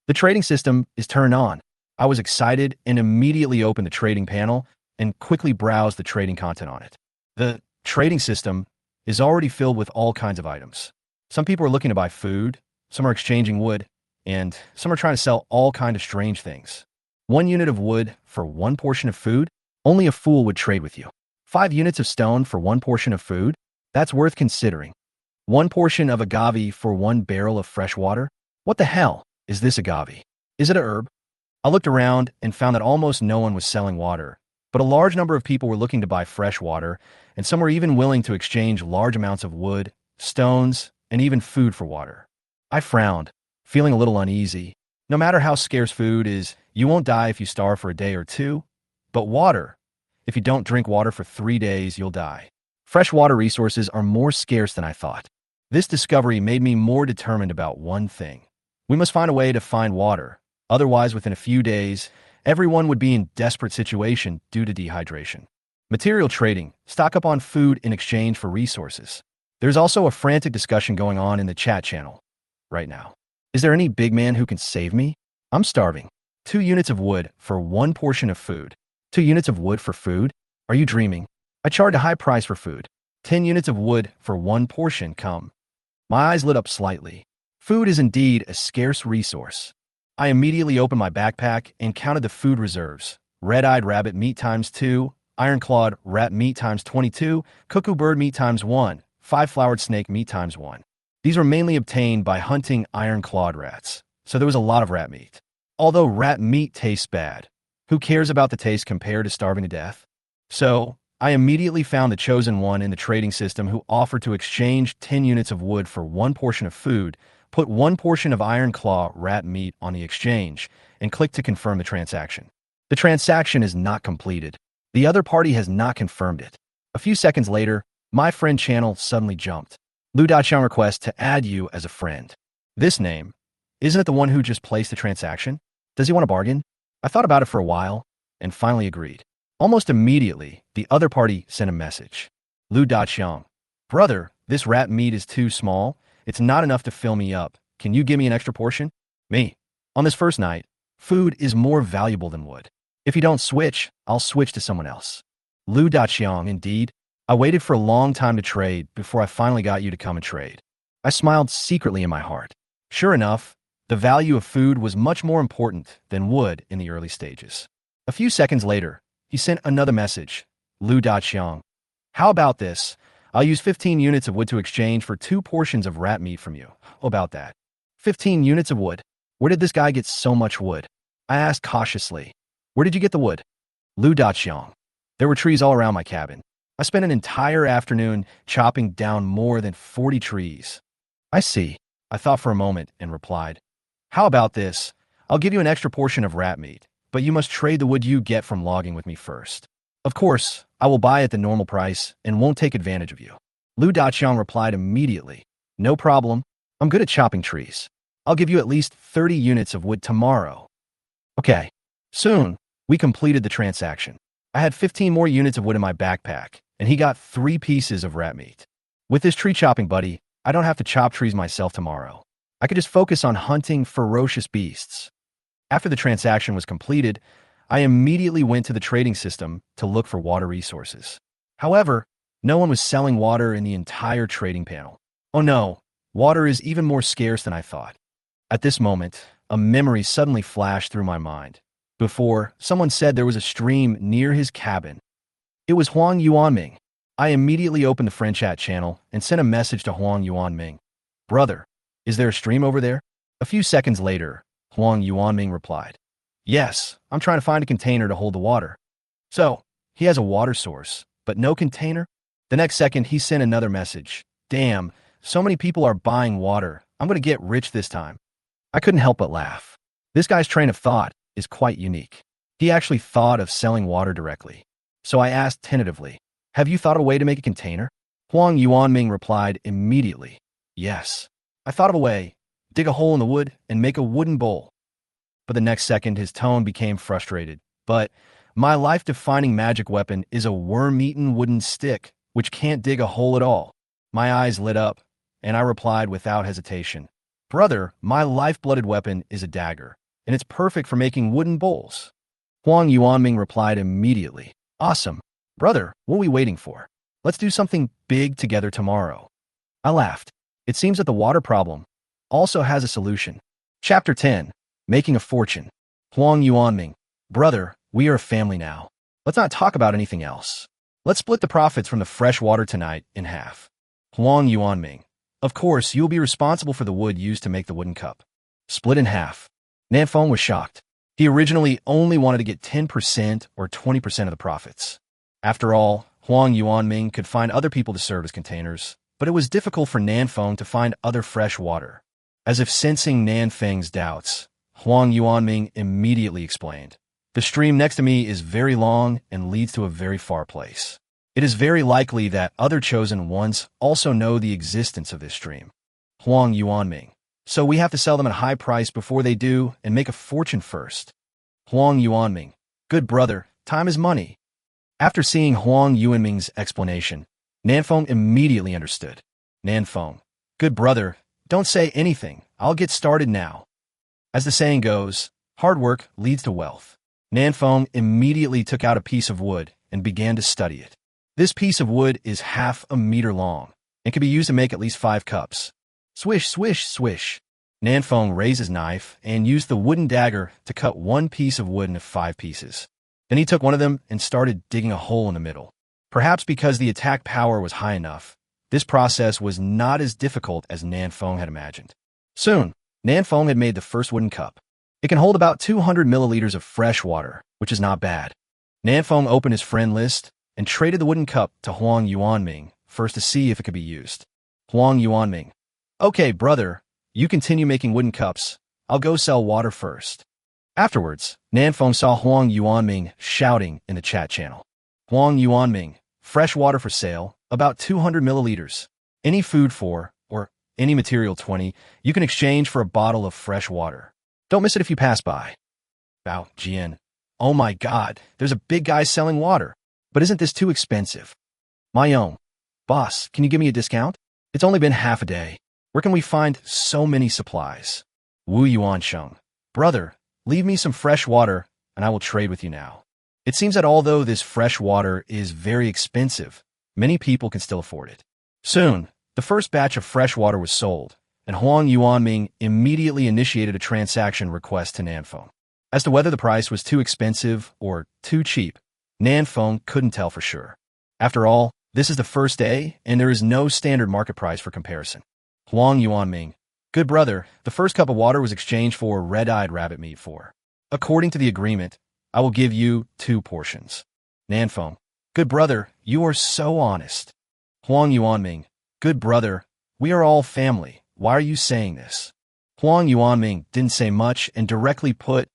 The trading system is turned on. I was excited and immediately opened the trading panel and quickly browsed the trading content on it. The trading system is already filled with all kinds of items. Some people are looking to buy food, some are exchanging wood, and some are trying to sell all kinds of strange things. 1 unit of wood for 1 portion of food? Only a fool would trade with you. 5 units of stone for 1 portion of food? That's worth considering. 1 portion of agave for 1 barrel of fresh water? What the hell is this agave? Is it a herb? I looked around and found that almost no one was selling water, but a large number of people were looking to buy fresh water, and some were even willing to exchange large amounts of wood, stones, and even food for water. I frowned, feeling a little uneasy. No matter how scarce food is, you won't die if you starve for a day or 2. But water, if you don't drink water for 3 days, you'll die. Fresh water resources are more scarce than I thought. This discovery made me more determined about one thing. We must find a way to find water. Otherwise, within a few days, everyone would be in desperate situation due to dehydration. Material trading, stock up on food in exchange for resources. There's also a frantic discussion going on in the chat channel right now. Is there any big man who can save me? I'm starving. 2 units of wood for 1 portion of food. 2 units of wood for food? Are you dreaming? I charged a high price for food. 10 units of wood for 1 portion, come. My eyes lit up slightly. Food is indeed a scarce resource. I immediately opened my backpack and counted the food reserves. red-eyed rabbit meat times 2, iron-clawed rat meat times 22, cuckoo bird meat times 1, five-flowered snake meat times 1. These were mainly obtained by hunting iron-clawed rats, so there was a lot of rat meat. Although rat meat tastes bad, who cares about the taste compared to starving to death? So, I immediately found the chosen one in the trading system who offered to exchange 10 units of wood for 1 portion of food, put 1 portion of iron claw rat meat on the exchange, and click to confirm the transaction. The transaction is not completed. The other party has not confirmed it. A few seconds later, my friend channel suddenly jumped. Lu.Xiang requests to add you as a friend. This name, isn't it the one who just placed the transaction? Does he want a bargain? I thought about it for a while, and finally agreed. Almost immediately, the other party sent a message. Lu.Xiang, brother, this rat meat is too small. It's not enough to fill me up. Can you give me an extra portion? Me. On this first night, food is more valuable than wood. If you don't switch, I'll switch to someone else. Lu.Xiang, indeed. I waited for a long time to trade before I finally got you to come and trade. I smiled secretly in my heart. Sure enough, the value of food was much more important than wood in the early stages. A few seconds later, he sent another message. Lu.Xiang, how about this? I'll use 15 units of wood to exchange for 2 portions of rat meat from you. How about that? 15 units of wood? Where did this guy get so much wood? I asked cautiously. Where did you get the wood? Lu.Xiang, there were trees all around my cabin. I spent an entire afternoon chopping down more than 40 trees. I see. I thought for a moment and replied. How about this? I'll give you an extra portion of rat meat, but you must trade the wood you get from logging with me first. Of course, I will buy at the normal price and won't take advantage of you. Lu.Xiang replied immediately. No problem. I'm good at chopping trees. I'll give you at least 30 units of wood tomorrow. Okay. Soon, we completed the transaction. I had 15 more units of wood in my backpack, and he got 3 pieces of rat meat. With this tree chopping buddy, I don't have to chop trees myself tomorrow. I could just focus on hunting ferocious beasts. After the transaction was completed, I immediately went to the trading system to look for water resources. However, no one was selling water in the entire trading panel. Oh no, water is even more scarce than I thought. At this moment, a memory suddenly flashed through my mind. Before, someone said there was a stream near his cabin. It was Huang Yuanming. I immediately opened the friend chat channel and sent a message to Huang Yuanming. Brother, is there a stream over there? A few seconds later, Huang Yuanming replied. Yes, I'm trying to find a container to hold the water. So, he has a water source, but no container? The next second, he sent another message. Damn, so many people are buying water. I'm going to get rich this time. I couldn't help but laugh. This guy's train of thought is quite unique. He actually thought of selling water directly. So I asked tentatively, have you thought of a way to make a container? Huang Yuanming replied immediately. Yes. I thought of a way. Dig a hole in the wood and make a wooden bowl. But the next second, his tone became frustrated. But my life-defining magic weapon is a worm-eaten wooden stick, which can't dig a hole at all. My eyes lit up, and I replied without hesitation. Brother, my life-blooded weapon is a dagger, and it's perfect for making wooden bowls. Huang Yuanming replied immediately. Awesome. Brother, what are we waiting for? Let's do something big together tomorrow. I laughed. It seems that the water problem also has a solution. Chapter 10. Making a fortune. Huang Yuanming. Brother, we are a family now. Let's not talk about anything else. Let's split the profits from the fresh water tonight in half. Huang Yuanming. Of course, you will be responsible for the wood used to make the wooden cup. Split in half. Nanfeng was shocked. He originally only wanted to get 10% or 20% of the profits. After all, Huang Yuanming could find other people to serve as containers, but it was difficult for Nanfeng to find other fresh water. As if sensing Nanfeng's doubts, Huang Yuanming immediately explained, the stream next to me is very long and leads to a very far place. It is very likely that other chosen ones also know the existence of this stream. Huang Yuanming. So we have to sell them at a high price before they do and make a fortune first. Huang Yuanming. Good brother, time is money. After seeing Huang Yuanming's explanation, Nanfeng immediately understood. Nanfeng. Good brother, don't say anything. I'll get started now. As the saying goes, hard work leads to wealth. Nanfeng immediately took out a piece of wood and began to study it. This piece of wood is half a meter long and can be used to make at least 5 cups. Swish, swish, swish. Nanfeng raised his knife and used the wooden dagger to cut one piece of wood into 5 pieces. Then he took one of them and started digging a hole in the middle. Perhaps because the attack power was high enough, this process was not as difficult as Nanfeng had imagined. Soon, Nanfeng had made the first wooden cup. It can hold about 200 milliliters of fresh water, which is not bad. Nanfeng opened his friend list and traded the wooden cup to Huang Yuanming first to see if it could be used. Huang Yuanming: "Okay, brother, you continue making wooden cups. I'll go sell water first." Afterwards, Nanfeng saw Huang Yuanming shouting in the chat channel. "Huang Yuanming, fresh water for sale, about 200 milliliters. Any food for, or any material 20, you can exchange for a bottle of fresh water. Don't miss it if you pass by." Bao Jian: "Oh my god, there's a big guy selling water. But isn't this too expensive?" "My own. Boss, can you give me a discount? It's only been half a day. Where can we find so many supplies?" Wu Yuansheng: "Brother, leave me some fresh water, and I will trade with you now." It seems that although this fresh water is very expensive, many people can still afford it. Soon, the first batch of fresh water was sold, and Huang Yuanming immediately initiated a transaction request to Nanfeng. As to whether the price was too expensive or too cheap, Nanfeng couldn't tell for sure. After all, this is the first day, and there is no standard market price for comparison. Huang Yuanming: "Good brother, the first cup of water was exchanged for red-eyed rabbit meat for. According to the agreement, I will give you 2 portions. Nanfeng: "Good brother, you are so honest." Huang Yuanming: "Good brother, we are all family. Why are you saying this?" Huang Yuanming didn't say much and directly put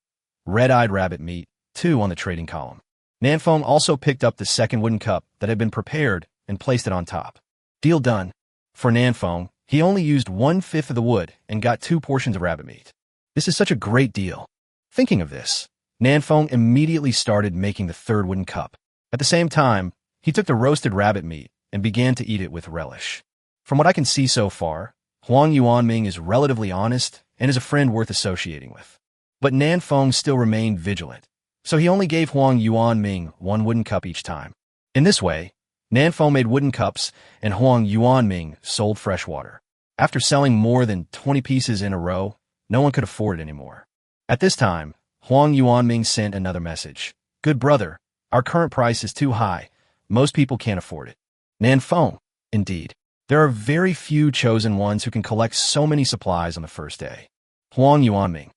red-eyed rabbit meat 2 on the trading column. Nanfeng also picked up the second wooden cup that had been prepared and placed it on top. Deal done. For Nanfeng, he only used 1/5 of the wood and got 2 portions of rabbit meat. This is such a great deal. Thinking of this, Nanfeng immediately started making the third wooden cup. At the same time, he took the roasted rabbit meat and began to eat it with relish. From what I can see so far, Huang Yuanming is relatively honest and is a friend worth associating with. But Nanfeng still remained vigilant, so he only gave Huang Yuanming 1 wooden cup each time. In this way, Nanfeng made wooden cups and Huang Yuanming sold fresh water. After selling more than 20 pieces in a row, no one could afford it anymore. At this time, Huang Yuanming sent another message. "Good brother, our current price is too high. Most people can't afford it." Nanfeng: "Indeed. There are very few chosen ones who can collect so many supplies on the first day." Huang Yuanming: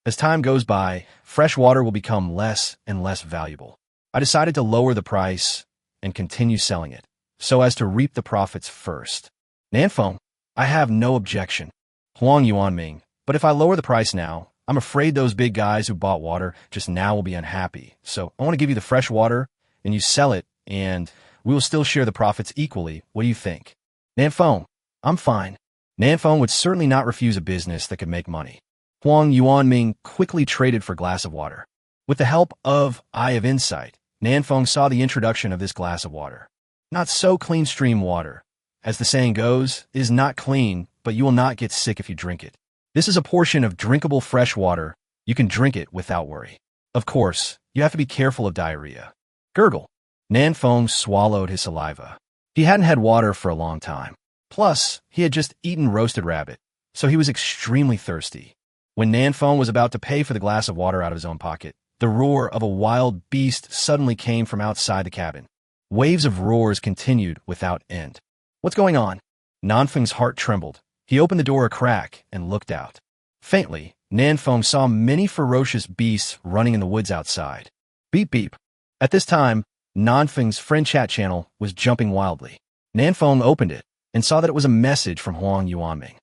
"As time goes by, fresh water will become less and less valuable. I decided to lower the price and continue selling it, so as to reap the profits first." Nanfeng: "I have no objection." Huang Yuanming: "But if I lower the price now, I'm afraid those big guys who bought water just now will be unhappy. So I want to give you the fresh water, and you sell it, and we will still share the profits equally. What do you think?" Nanfeng: "I'm fine." Nanfeng would certainly not refuse a business that could make money. Huang Yuanming quickly traded for a glass of water. With the help of Eye of Insight, Nanfeng saw the introduction of this glass of water. Not so clean stream water. As the saying goes, it is not clean, but you will not get sick if you drink it. This is a portion of drinkable fresh water. You can drink it without worry. Of course, you have to be careful of diarrhea. Gurgle. Nanfeng swallowed his saliva. He hadn't had water for a long time. Plus, he had just eaten roasted rabbit, so he was extremely thirsty. When Nanfeng was about to pay for the glass of water out of his own pocket, the roar of a wild beast suddenly came from outside the cabin. Waves of roars continued without end. "What's going on?" Nanfeng's heart trembled. He opened the door a crack and looked out. Faintly, Nanfeng saw many ferocious beasts running in the woods outside. Beep beep. At this time, Nanfeng's friend chat channel was jumping wildly. Nanfeng opened it and saw that it was a message from Huang Yuanming.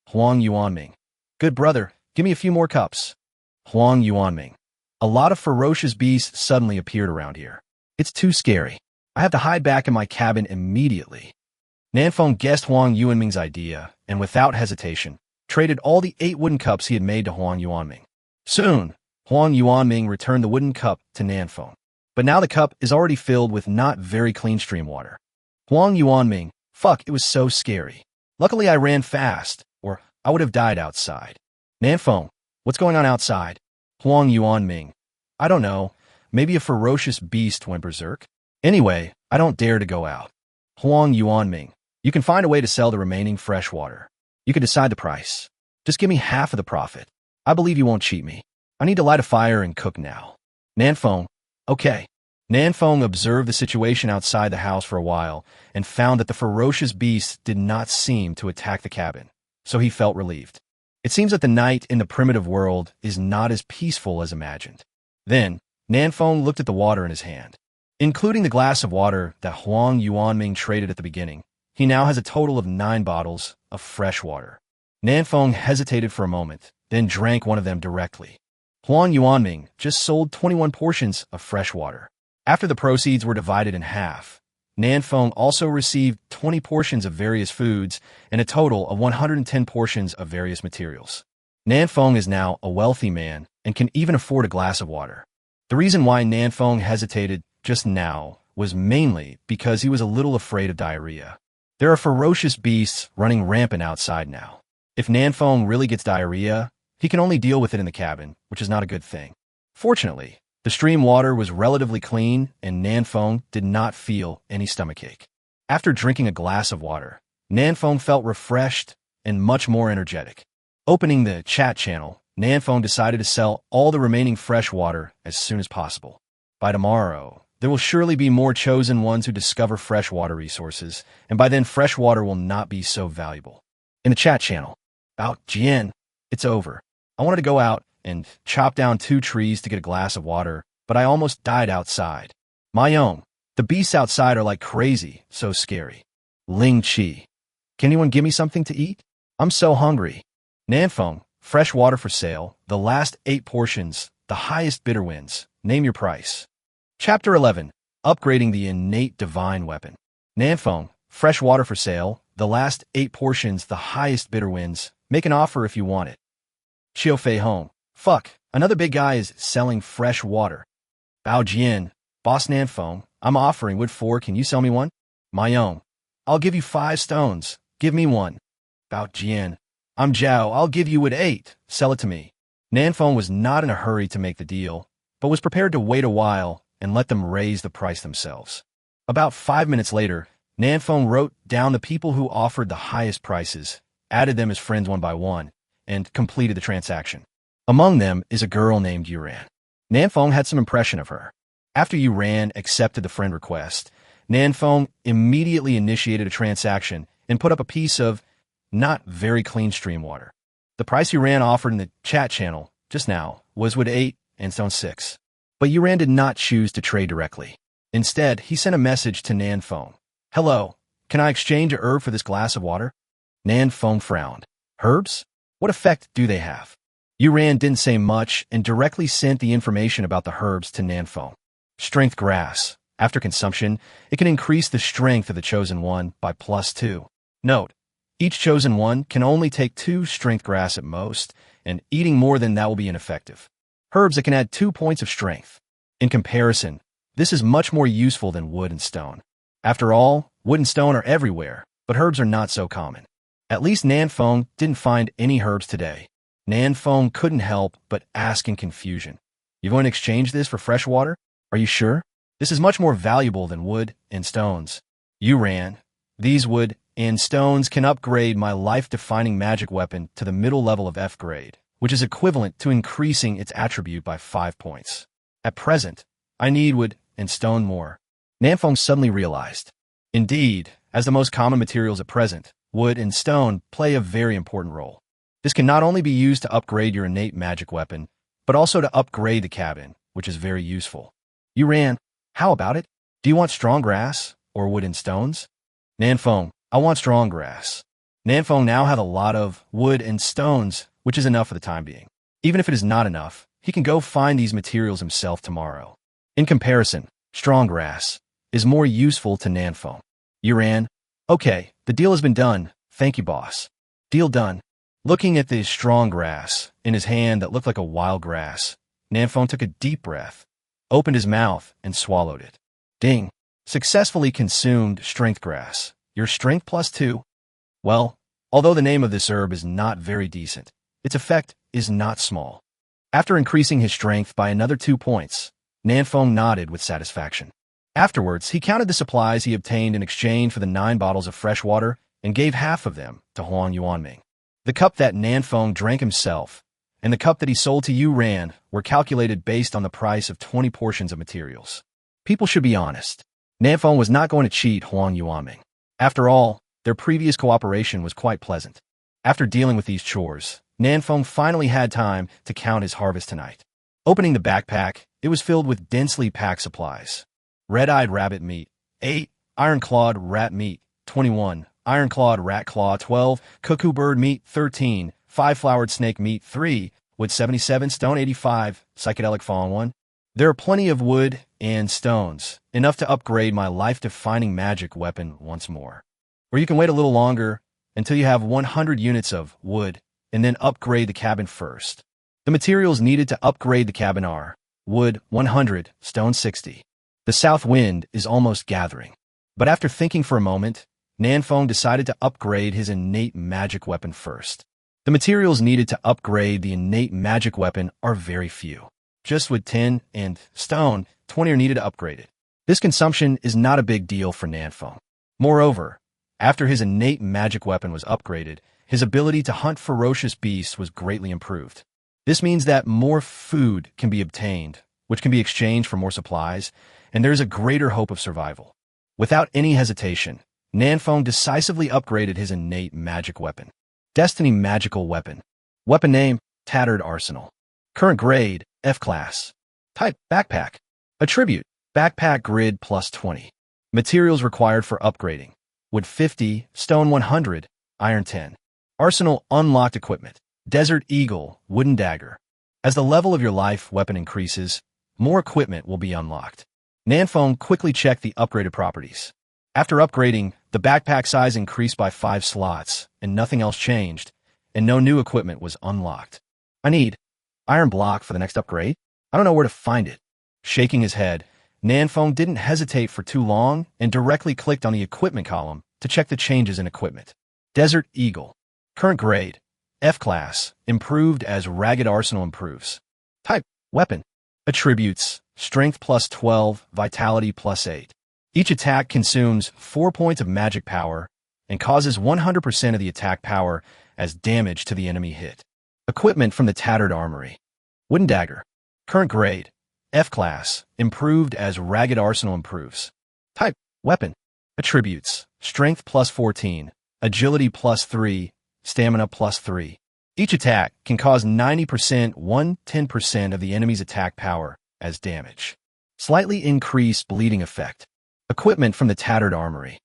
Huang Yuanming: "Good brother, give me a few more cups." Huang Yuanming: "A lot of ferocious beasts suddenly appeared around here. It's too scary. I have to hide back in my cabin immediately." Nanfeng guessed Huang Yuanming's idea and without hesitation, traded all the 8 wooden cups he had made to Huang Yuanming. Soon, Huang Yuanming returned the wooden cup to Nanfeng. But now the cup is already filled with not very clean stream water. Huang Yuanming: "Fuck, it was so scary. Luckily I ran fast, or I would have died outside." Nanfeng: "What's going on outside?" Huang Yuanming: "I don't know. Maybe a ferocious beast went berserk. Anyway, I don't dare to go out." Huang Yuanming: "You can find a way to sell the remaining fresh water. You can decide the price. Just give me half of the profit. I believe you won't cheat me. I need to light a fire and cook now." Nanfeng: Okay. Nanfeng observed the situation outside the house for a while and found that the ferocious beast did not seem to attack the cabin, so he felt relieved. It seems that the night in the primitive world is not as peaceful as imagined. Then, Nanfeng looked at the water in his hand. Including the glass of water that Huang Yuanming traded at the beginning, he now has a total of 9 bottles of fresh water. Nanfeng hesitated for a moment, then drank one of them directly. Huang Yuanming just sold 21 portions of fresh water. After the proceeds were divided in half, Nanfeng also received 20 portions of various foods and a total of 110 portions of various materials. Nanfeng is now a wealthy man and can even afford a glass of water. The reason why Nanfeng hesitated just now was mainly because he was a little afraid of diarrhea. There are ferocious beasts running rampant outside now. If Nanfeng really gets diarrhea, he can only deal with it in the cabin, which is not a good thing. Fortunately, the stream water was relatively clean and Nanfeng did not feel any stomachache. After drinking a glass of water, Nanfeng felt refreshed and much more energetic. Opening the chat channel, Nanfeng decided to sell all the remaining fresh water as soon as possible. By tomorrow, there will surely be more chosen ones who discover freshwater resources, and by then fresh water will not be so valuable. In the chat channel, about Jian, it's over. I wanted to go out and chop down 2 trees to get a glass of water, but I almost died outside. My own, the beasts outside are like crazy, so scary. Ling Qi, can anyone give me something to eat? I'm so hungry. Nanfeng, fresh water for sale, the last 8 portions, the highest bidder wins. Name your price. Chapter 11, Upgrading the Innate Divine Weapon. Nanfeng, fresh water for sale, the last 8 portions, the highest bidder wins. Make an offer if you want it. Xiao Fei Hong, fuck, another big guy is selling fresh water. Bao Jian, Boss Nanfeng, I'm offering wood 4, can you sell me one? My own, I'll give you 5 stones, give me one. Bao Jian, I'm Zhao, I'll give you wood 8, sell it to me. Nanfeng was not in a hurry to make the deal, but was prepared to wait a while and let them raise the price themselves. About 5 minutes later, Nanfeng wrote down the people who offered the highest prices, added them as friends one by one, and completed the transaction. Among them is a girl named Yuran. Nanfeng had some impression of her. After Yuran accepted the friend request, Nanfeng immediately initiated a transaction and put up a piece of not very clean stream water. The price Yuran offered in the chat channel just now was wood 8 and stone 6. But Yuran did not choose to trade directly. Instead, he sent a message to Nanfeng. Hello, can I exchange a herb for this glass of water? Nanfeng frowned. Herbs? What effect do they have? Yuran didn't say much and directly sent the information about the herbs to Nanfeng. Strength grass. After consumption, it can increase the strength of the chosen one by +2. Note, each chosen one can only take 2 strength grass at most, and eating more than that will be ineffective. Herbs that can add 2 points of strength. In comparison, this is much more useful than wood and stone. After all, wood and stone are everywhere, but herbs are not so common. At least Nanfeng didn't find any herbs today. Nanfeng couldn't help but ask in confusion. You going to exchange this for fresh water? Are you sure? This is much more valuable than wood and stones. Yuran, these wood and stones can upgrade my life-defining magic weapon to the middle level of F grade, which is equivalent to increasing its attribute by 5 points. At present, I need wood and stone more. Nanfeng suddenly realized. Indeed, as the most common materials at present, wood and stone play a very important role. This can not only be used to upgrade your innate magic weapon, but also to upgrade the cabin, which is very useful. Yuran, how about it? Do you want strong grass or wood and stones? Nanfeng, I want strong grass. Nanfeng now had a lot of wood and stones, which is enough for the time being. Even if it is not enough, he can go find these materials himself tomorrow. In comparison, strong grass is more useful to Nanfeng. Yuran, okay, the deal has been done. Thank you, boss. Deal done. Looking at the strong grass in his hand that looked like a wild grass, Nanfeng took a deep breath, opened his mouth, and swallowed it. Ding. Successfully consumed strength grass. Your strength +2. Well, although the name of this herb is not very decent, its effect is not small. After increasing his strength by another 2 points, Nanfeng nodded with satisfaction. Afterwards, he counted the supplies he obtained in exchange for the 9 bottles of fresh water and gave half of them to Huang Yuanming. The cup that Nanfeng drank himself and the cup that he sold to you ran were calculated based on the price of 20 portions of materials. People should be honest. Nanfeng was not going to cheat Huang Yuanming. After all, their previous cooperation was quite pleasant. After dealing with these chores, Nanfeng finally had time to count his harvest tonight. Opening the backpack, it was filled with densely packed supplies. Red-eyed rabbit meat, 8. Iron-clawed rat meat, 21. Iron-clawed rat claw, 12. Cuckoo bird meat, 13. 5-flowered snake meat, 3. Wood, 77. Stone, 85. Psychedelic fallen 1. There are plenty of wood and stones, enough to upgrade my life-defining magic weapon once more. Or you can wait a little longer until you have 100 units of wood, and then upgrade the cabin first. The materials needed to upgrade the cabin are wood 100, stone 60. The south wind is almost gathering. But after thinking for a moment, Nanfeng decided to upgrade his innate magic weapon first. The materials needed to upgrade the innate magic weapon are very few. Just wood 10 and stone 20 are needed to upgrade it. This consumption is not a big deal for Nanfeng. Moreover, after his innate magic weapon was upgraded, his ability to hunt ferocious beasts was greatly improved. This means that more food can be obtained, which can be exchanged for more supplies, and there is a greater hope of survival. Without any hesitation, Nanfeng decisively upgraded his innate magic weapon. Destiny Magical Weapon. Weapon name, Tattered Arsenal. Current grade, F-Class. Type, Backpack. Attribute, Backpack Grid plus 20. Materials required for upgrading. Wood 50, stone 100, iron 10. Arsenal unlocked equipment. Desert Eagle, wooden dagger. As the level of your life weapon increases, more equipment will be unlocked. Nanfeng quickly checked the upgraded properties. After upgrading, the backpack size increased by 5 slots, and nothing else changed, and no new equipment was unlocked. I need iron block for the next upgrade. I don't know where to find it. Shaking his head, Nanfeng didn't hesitate for too long and directly clicked on the equipment column to check the changes in equipment. Desert Eagle. Current grade, F-Class, improved as Ragged Arsenal improves. Type, Weapon. Attributes, Strength plus 12, Vitality plus 8. Each attack consumes 4 points of magic power and causes 100% of the attack power as damage to the enemy hit. Equipment from the Tattered Armory. Wooden Dagger. Current grade, F-Class, improved as Ragged Arsenal improves. Type, Weapon. Attributes, Strength plus 14, Agility plus 3, Stamina plus 3. Each attack can cause 90%, 10% of the enemy's attack power as damage. Slightly increased bleeding effect. Equipment from the Tattered Armory.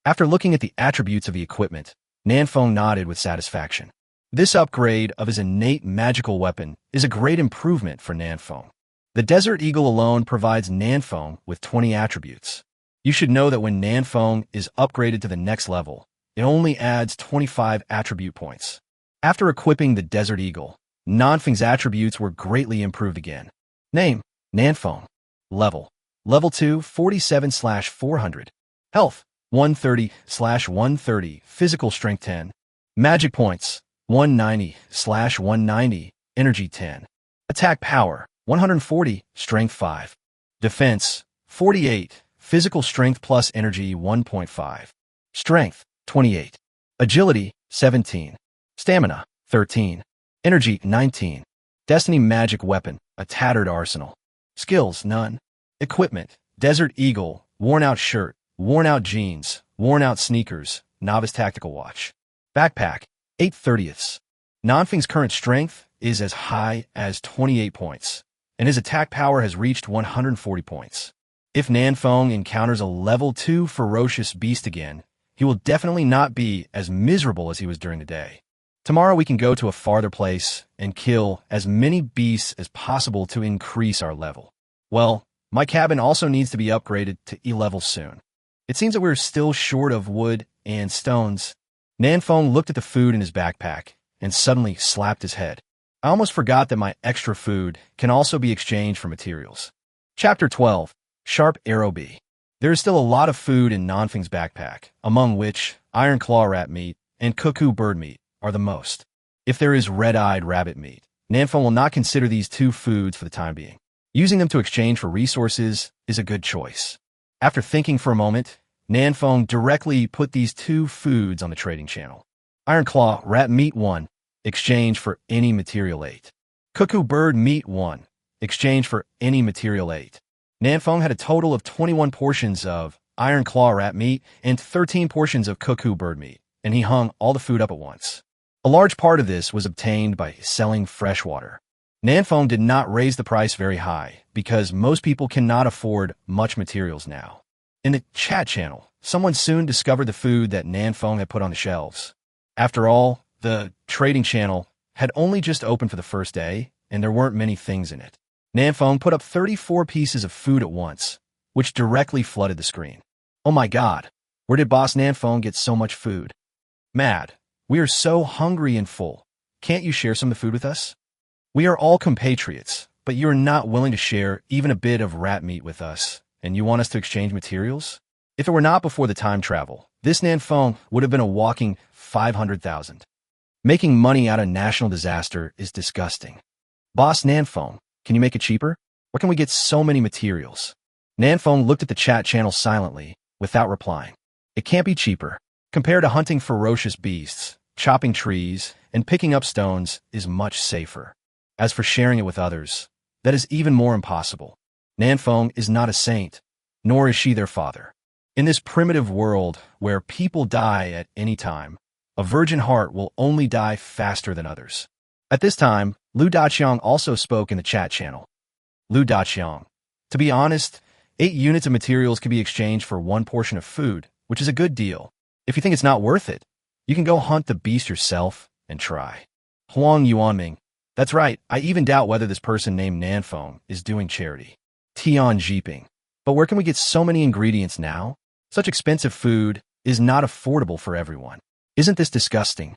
After looking at the attributes of the equipment, Nanfeng nodded with satisfaction. This upgrade of his innate magical weapon is a great improvement for Nanfeng. The Desert Eagle alone provides Nanfeng with 20 attributes. You should know that when Nanfeng is upgraded to the next level, it only adds 25 attribute points. After equipping the Desert Eagle, Nanfeng's attributes were greatly improved again. Name, Nanfeng. Level 2, 47/400. Health, 130/130. Physical strength 10. Magic points, 190/190. Energy 10. Attack power, 140. Strength 5. Defense, 48. Physical strength plus energy 1.5. Strength, 28. Agility, 17. Stamina, 13. Energy, 19. Destiny Magic Weapon, a Tattered Arsenal. Skills, none. Equipment, Desert Eagle, worn-out shirt, worn-out jeans, worn-out sneakers, novice tactical watch. Backpack, 8/30. Nanfeng's current strength is as high as 28 points, and his attack power has reached 140 points. If Nanfeng encounters a level 2 ferocious beast again, he will definitely not be as miserable as he was during the day. Tomorrow we can go to a farther place and kill as many beasts as possible to increase our level. Well, my cabin also needs to be upgraded to E-level soon. It seems that we're still short of wood and stones. Nanfeng looked at the food in his backpack and suddenly slapped his head. I almost forgot that my extra food can also be exchanged for materials. Chapter 12. Sharp Arrow Bee. There is still a lot of food in Nanfeng's backpack, among which iron claw rat meat and cuckoo bird meat are the most. If there is red-eyed rabbit meat, Nanfeng will not consider these two foods for the time being. Using them to exchange for resources is a good choice. After thinking for a moment, Nanfeng directly put these two foods on the trading channel. Iron claw rat meat 1, exchange for any material 8. Cuckoo bird meat 1. Exchange for any material 8. Nanfeng had a total of 21 portions of iron claw rat meat and 13 portions of cuckoo bird meat, and he hung all the food up at once. A large part of this was obtained by selling fresh water. Nanfeng did not raise the price very high because most people cannot afford much materials now. In the chat channel, someone soon discovered the food that Nanfeng had put on the shelves. After all, the trading channel had only just opened for the first day, and there weren't many things in it. Nanfeng put up 34 pieces of food at once, which directly flooded the screen. Oh my god, where did Boss Nanfeng get so much food? Mad, we are so hungry and full. Can't you share some of the food with us? We are all compatriots, but you are not willing to share even a bit of rat meat with us, and you want us to exchange materials? If it were not before the time travel, this Nanfeng would have been a walking 500,000. Making money out of national disaster is disgusting. Boss Nanfeng, can you make it cheaper? Where can we get so many materials? Nanfeng looked at the chat channel silently, without replying. It can't be cheaper. Compared to hunting ferocious beasts, chopping trees, and picking up stones is much safer. As for sharing it with others, that is even more impossible. Nanfeng is not a saint, nor is she their father. In this primitive world where people die at any time, a virgin heart will only die faster than others. At this time, Lu Daqiang also spoke in the chat channel. Lu Daqiang, to be honest, 8 units of materials can be exchanged for 1 portion of food, which is a good deal. If you think it's not worth it, you can go hunt the beast yourself and try. Huang Yuanming, that's right, I even doubt whether this person named Nanfeng is doing charity. Tian Jiping, but where can we get so many ingredients now? Such expensive food is not affordable for everyone. Isn't this disgusting?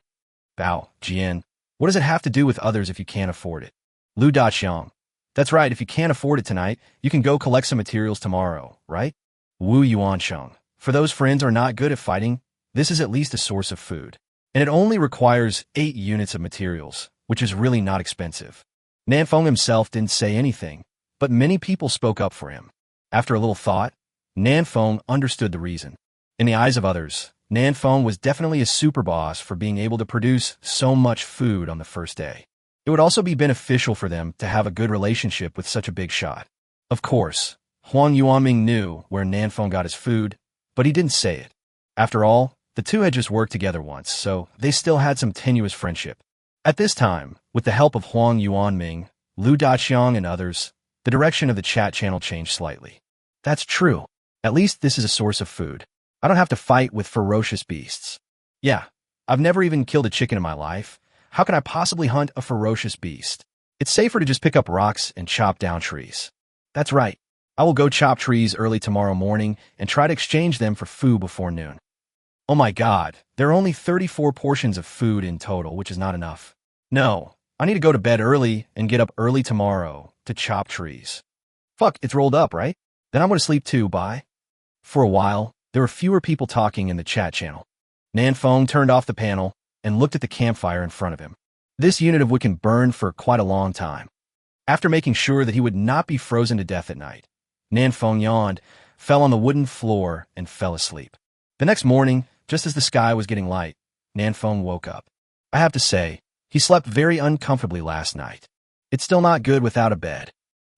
Bao Jian, what does it have to do with others if you can't afford it? Lu Daqiang, that's right, if you can't afford it tonight, you can go collect some materials tomorrow, right? Wu Yuansheng, for those friends who are not good at fighting, this is at least a source of food. And it only requires 8 units of materials, which is really not expensive. Nanfeng himself didn't say anything, but many people spoke up for him. After a little thought, Nanfeng understood the reason. In the eyes of others, Nanfeng was definitely a super boss for being able to produce so much food on the first day. It would also be beneficial for them to have a good relationship with such a big shot. Of course, Huang Yuanming knew where Nanfeng got his food, but he didn't say it. After all, the two had just worked together once, so they still had some tenuous friendship. At this time, with the help of Huang Yuanming, Lu Daqiang, and others, the direction of the chat channel changed slightly. That's true. At least this is a source of food. I don't have to fight with ferocious beasts. Yeah, I've never even killed a chicken in my life. How can I possibly hunt a ferocious beast? It's safer to just pick up rocks and chop down trees. That's right. I will go chop trees early tomorrow morning and try to exchange them for food before noon. Oh my god, there are only 34 portions of food in total, which is not enough. No, I need to go to bed early and get up early tomorrow to chop trees. Fuck, it's rolled up, right? Then I'm going to sleep too, bye. For a while, there were fewer people talking in the chat channel. Nanfeng turned off the panel and looked at the campfire in front of him. This unit of wood can burn for quite a long time. After making sure that he would not be frozen to death at night, Nanfeng yawned, fell on the wooden floor, and fell asleep. The next morning, just as the sky was getting light, Nanfeng woke up. I have to say, he slept very uncomfortably last night. It's still not good without a bed.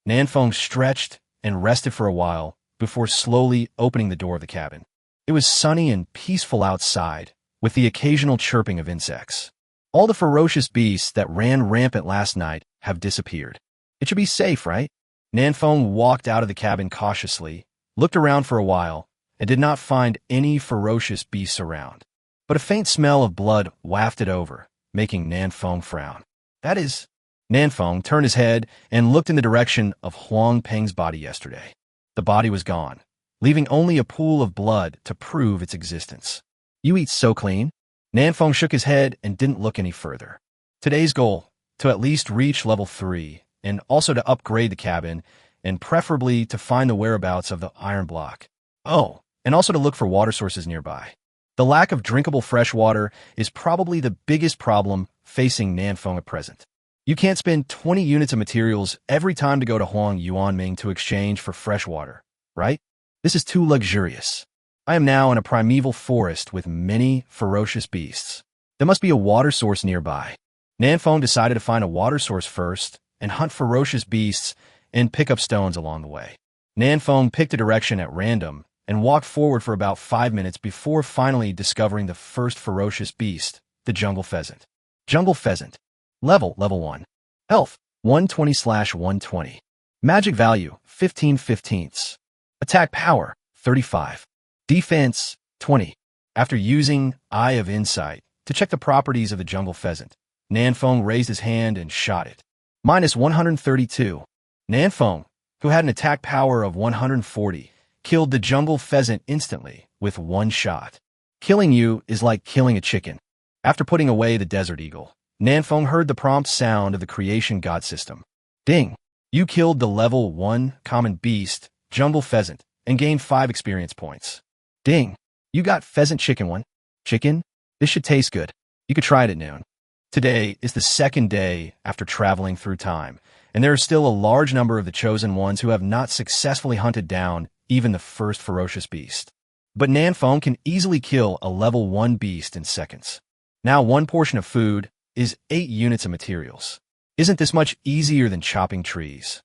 Nanfeng stretched and rested for a while before slowly opening the door of the cabin. It was sunny and peaceful outside, with the occasional chirping of insects. All the ferocious beasts that ran rampant last night have disappeared. It should be safe, right? Nanfeng walked out of the cabin cautiously, looked around for a while, and did not find any ferocious beasts around. But a faint smell of blood wafted over, making Nanfeng frown. That is... Nanfeng turned his head and looked in the direction of Huang Peng's body yesterday. The body was gone, leaving only a pool of blood to prove its existence. You eat so clean? Nanfeng shook his head and didn't look any further. Today's goal, to at least reach level 3, and also to upgrade the cabin, and preferably to find the whereabouts of the iron block. Oh, and also to look for water sources nearby. The lack of drinkable fresh water is probably the biggest problem facing Nanfeng at present. You can't spend 20 units of materials every time to go to Huang Yuanming to exchange for fresh water, right? This is too luxurious. I am now in a primeval forest with many ferocious beasts. There must be a water source nearby. Nanfeng decided to find a water source first, and hunt ferocious beasts and pick up stones along the way. Nanfeng picked a direction at random and walked forward for about 5 minutes before finally discovering the first ferocious beast, the jungle pheasant. Jungle pheasant. Level 1. Health, 120/120. Magic value, 15/15. Attack power, 35. Defense, 20. After using Eye of Insight to check the properties of the jungle pheasant, Nanfeng raised his hand and shot it. -132. Nanfeng, who had an attack power of 140, killed the jungle pheasant instantly with one shot. Killing you is like killing a chicken. After putting away the desert eagle, Nanfeng heard the prompt sound of the creation god system. Ding! You killed the level 1 common beast, jungle pheasant, and gained 5 experience points. Ding! You got pheasant chicken 1. Chicken? This should taste good. You could try it at noon. Today is the second day after traveling through time, and there are still a large number of the chosen ones who have not successfully hunted down even the first ferocious beast. But Nanfeng can easily kill a level 1 beast in seconds. Now 1 portion of food is 8 units of materials. Isn't this much easier than chopping trees?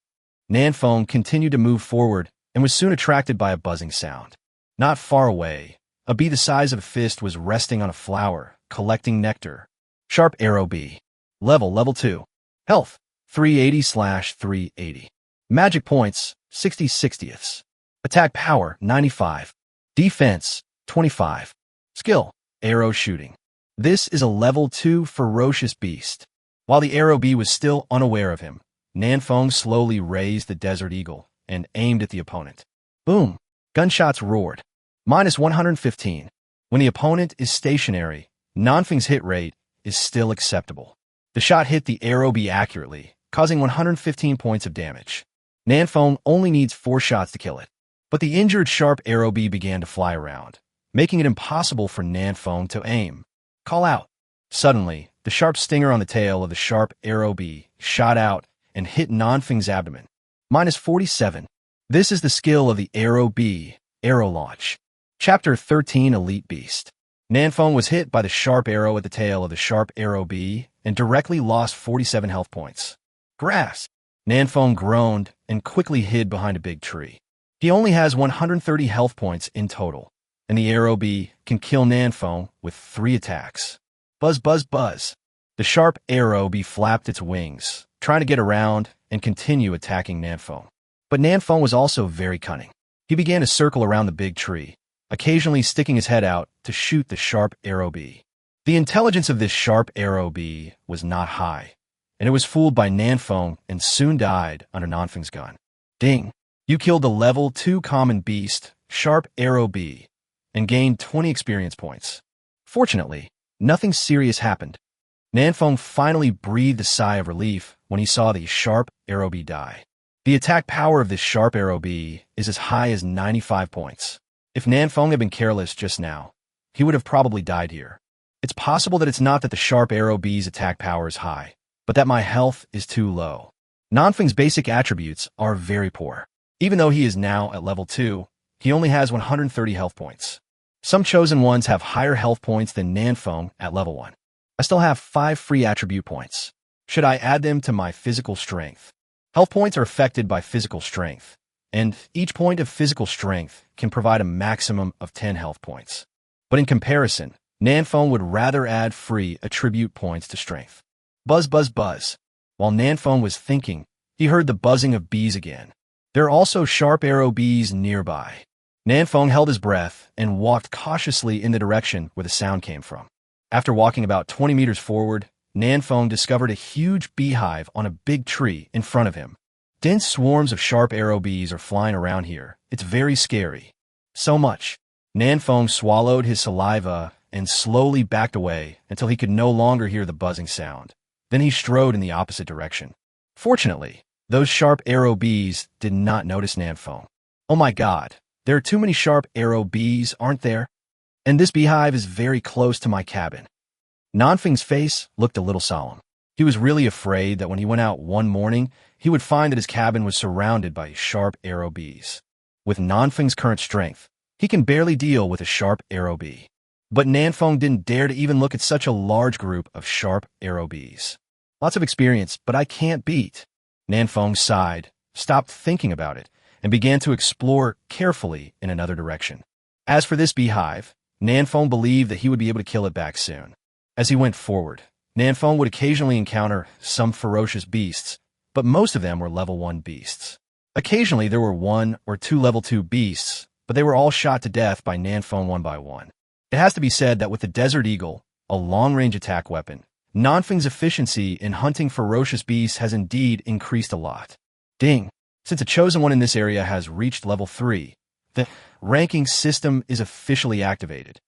Nanfeng continued to move forward and was soon attracted by a buzzing sound. Not far away, a bee the size of a fist was resting on a flower, collecting nectar. Sharp arrow bee. Level 2. Health, 380/380. Magic points, 60/60. Attack power, 95. Defense, 25. Skill, arrow shooting. This is a level 2 ferocious beast. While the arrow bee was still unaware of him, Nanfeng slowly raised the desert eagle and aimed at the opponent. Boom! Gunshots roared. -115. When the opponent is stationary, Nanfeng's hit rate is still acceptable. The shot hit the arrow bee accurately, causing 115 points of damage. Nanfeng only needs 4 shots to kill it. But the injured sharp arrow bee began to fly around, making it impossible for Nanfeng to aim. Call out. Suddenly, the sharp stinger on the tail of the sharp arrow bee shot out and hit Nanfeng's abdomen. -47. This is the skill of the arrow bee, arrow launch. Chapter 13, Elite Beast. Nanfeng was hit by the sharp arrow at the tail of the sharp arrow bee and directly lost 47 health points. Grass. Nanfeng groaned and quickly hid behind a big tree. He only has 130 health points in total, and the arrow bee can kill Nanfeng with 3 attacks. Buzz, buzz, buzz. The sharp arrow bee flapped its wings, trying to get around and continue attacking Nanfeng. But Nanfeng was also very cunning. He began to circle around the big tree, occasionally sticking his head out to shoot the sharp arrow bee. The intelligence of this sharp arrow bee was not high, and it was fooled by Nanfeng and soon died under Nanfeng's gun. Ding! You killed the level 2 common beast, sharp arrow bee, and gained 20 experience points. Fortunately, nothing serious happened. Nanfeng finally breathed a sigh of relief when he saw the sharp arrow bee die. The attack power of this sharp arrow bee is as high as 95 points. If Nanfeng had been careless just now, he would have probably died here. It's possible that it's not that the sharp arrow bee's attack power is high, but that my health is too low. Nanfeng's basic attributes are very poor. Even though he is now at level 2, he only has 130 health points. Some chosen ones have higher health points than Nanfeng at level 1. I still have 5 free attribute points. Should I add them to my physical strength? Health points are affected by physical strength, and each point of physical strength can provide a maximum of 10 health points. But in comparison, Nanfeng would rather add free attribute points to strength. Buzz, buzz, buzz. While Nanfeng was thinking, he heard the buzzing of bees again. There are also sharp arrow bees nearby. Nanfeng held his breath and walked cautiously in the direction where the sound came from. After walking about 20 meters forward, Nanfeng discovered a huge beehive on a big tree in front of him. Dense swarms of sharp arrow bees are flying around here. It's very scary. So much. Nanfeng swallowed his saliva and slowly backed away until he could no longer hear the buzzing sound. Then he strode in the opposite direction. Fortunately, those sharp arrow bees did not notice Nanfeng. Oh my god, there are too many sharp arrow bees, aren't there? And this beehive is very close to my cabin. Nanfeng's face looked a little solemn. He was really afraid that when he went out one morning, he would find that his cabin was surrounded by sharp arrow bees. With Nanfeng's current strength, he can barely deal with a sharp arrow bee. But Nanfeng didn't dare to even look at such a large group of sharp arrow bees. Lots of experience, but I can't beat. Nanfeng sighed, stopped thinking about it, and began to explore carefully in another direction. As for this beehive, Nanfeng believed that he would be able to kill it back soon. As he went forward, Nanfeng would occasionally encounter some ferocious beasts, but most of them were level 1 beasts. Occasionally there were 1 or 2 level 2 beasts, but they were all shot to death by Nanfeng one by one. It has to be said that with the Desert Eagle, a long-range attack weapon, Nanfeng's efficiency in hunting ferocious beasts has indeed increased a lot. Ding! Since a chosen one in this area has reached level 3, the ranking system is officially activated.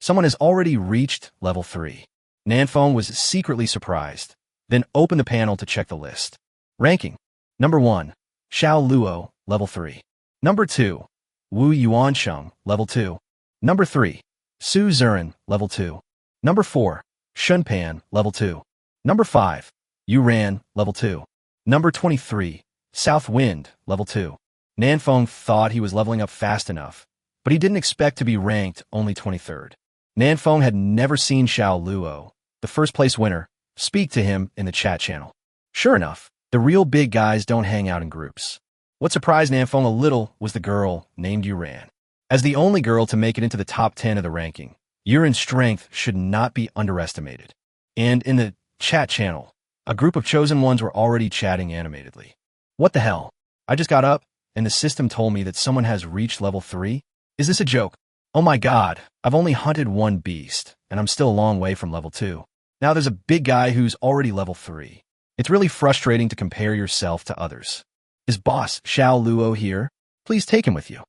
Someone has already reached level 3. Nanfeng was secretly surprised, then opened the panel to check the list. Ranking: Number 1, Xiao Luo, level 3. Number 2, Wu Yuansheng, level 2. Number 3, Su Zuran, level 2. Number 4, Shunpan, level 2. Number 5, Yu Ran, level 2. Number 23, South Wind, level 2. Nanfeng thought he was leveling up fast enough, but he didn't expect to be ranked only 23rd. Nanfeng had never seen Xiao Luo, the first-place winner, speak to him in the chat channel. Sure enough, the real big guys don't hang out in groups. What surprised Nanfeng a little was the girl named Yu Ran. As the only girl to make it into the top 10 of the ranking, Yuran's strength should not be underestimated. And in the chat channel, a group of chosen ones were already chatting animatedly. What the hell? I just got up, and the system told me that someone has reached level 3? Is this a joke? Oh my god, I've only hunted 1 beast, and I'm still a long way from level 2. Now there's a big guy who's already level 3. It's really frustrating to compare yourself to others. Is Boss Xiao Luo here? Please take him with you.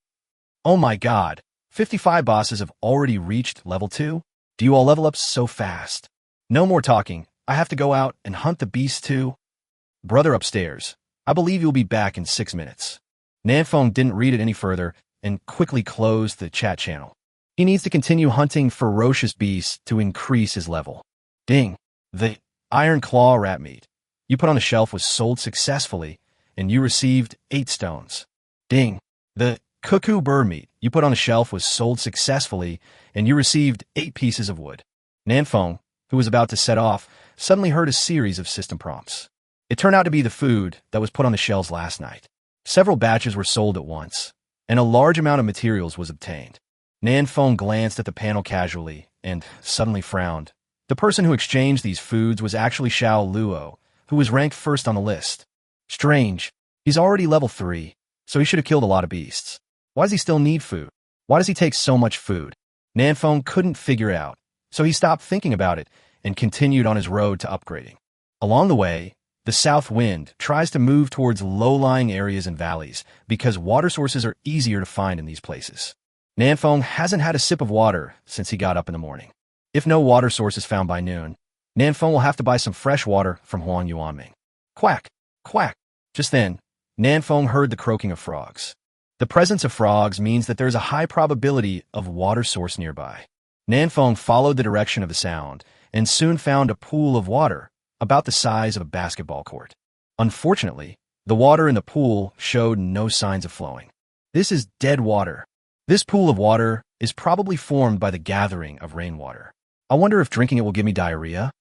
Oh my god, 55 bosses have already reached level 2? Do you all level up so fast? No more talking, I have to go out and hunt the beasts too. Brother upstairs, I believe you'll be back in 6 minutes. Nanfeng didn't read it any further and quickly closed the chat channel. He needs to continue hunting ferocious beasts to increase his level. Ding! The iron claw rat meat you put on the shelf was sold successfully, and you received 8 stones. Ding! The cuckoo bird meat you put on the shelf was sold successfully, and you received 8 pieces of wood. Nanfeng, who was about to set off, suddenly heard a series of system prompts. It turned out to be the food that was put on the shelves last night. Several batches were sold at once, and a large amount of materials was obtained. Nanfeng glanced at the panel casually and suddenly frowned. The person who exchanged these foods was actually Xiao Luo, who was ranked first on the list. Strange. He's already level 3, so he should have killed a lot of beasts. Why does he still need food? Why does he take so much food? Nanfeng couldn't figure out, so he stopped thinking about it and continued on his road to upgrading. Along the way, the south wind tries to move towards low-lying areas and valleys because water sources are easier to find in these places. Nanfeng hasn't had a sip of water since he got up in the morning. If no water source is found by noon, Nanfeng will have to buy some fresh water from Huang Yuanming. Quack! Quack! Just then, Nanfeng heard the croaking of frogs. The presence of frogs means that there is a high probability of water source nearby. Nanfeng followed the direction of the sound and soon found a pool of water about the size of a basketball court. Unfortunately, the water in the pool showed no signs of flowing. This is dead water. This pool of water is probably formed by the gathering of rainwater. I wonder if drinking it will give me diarrhea?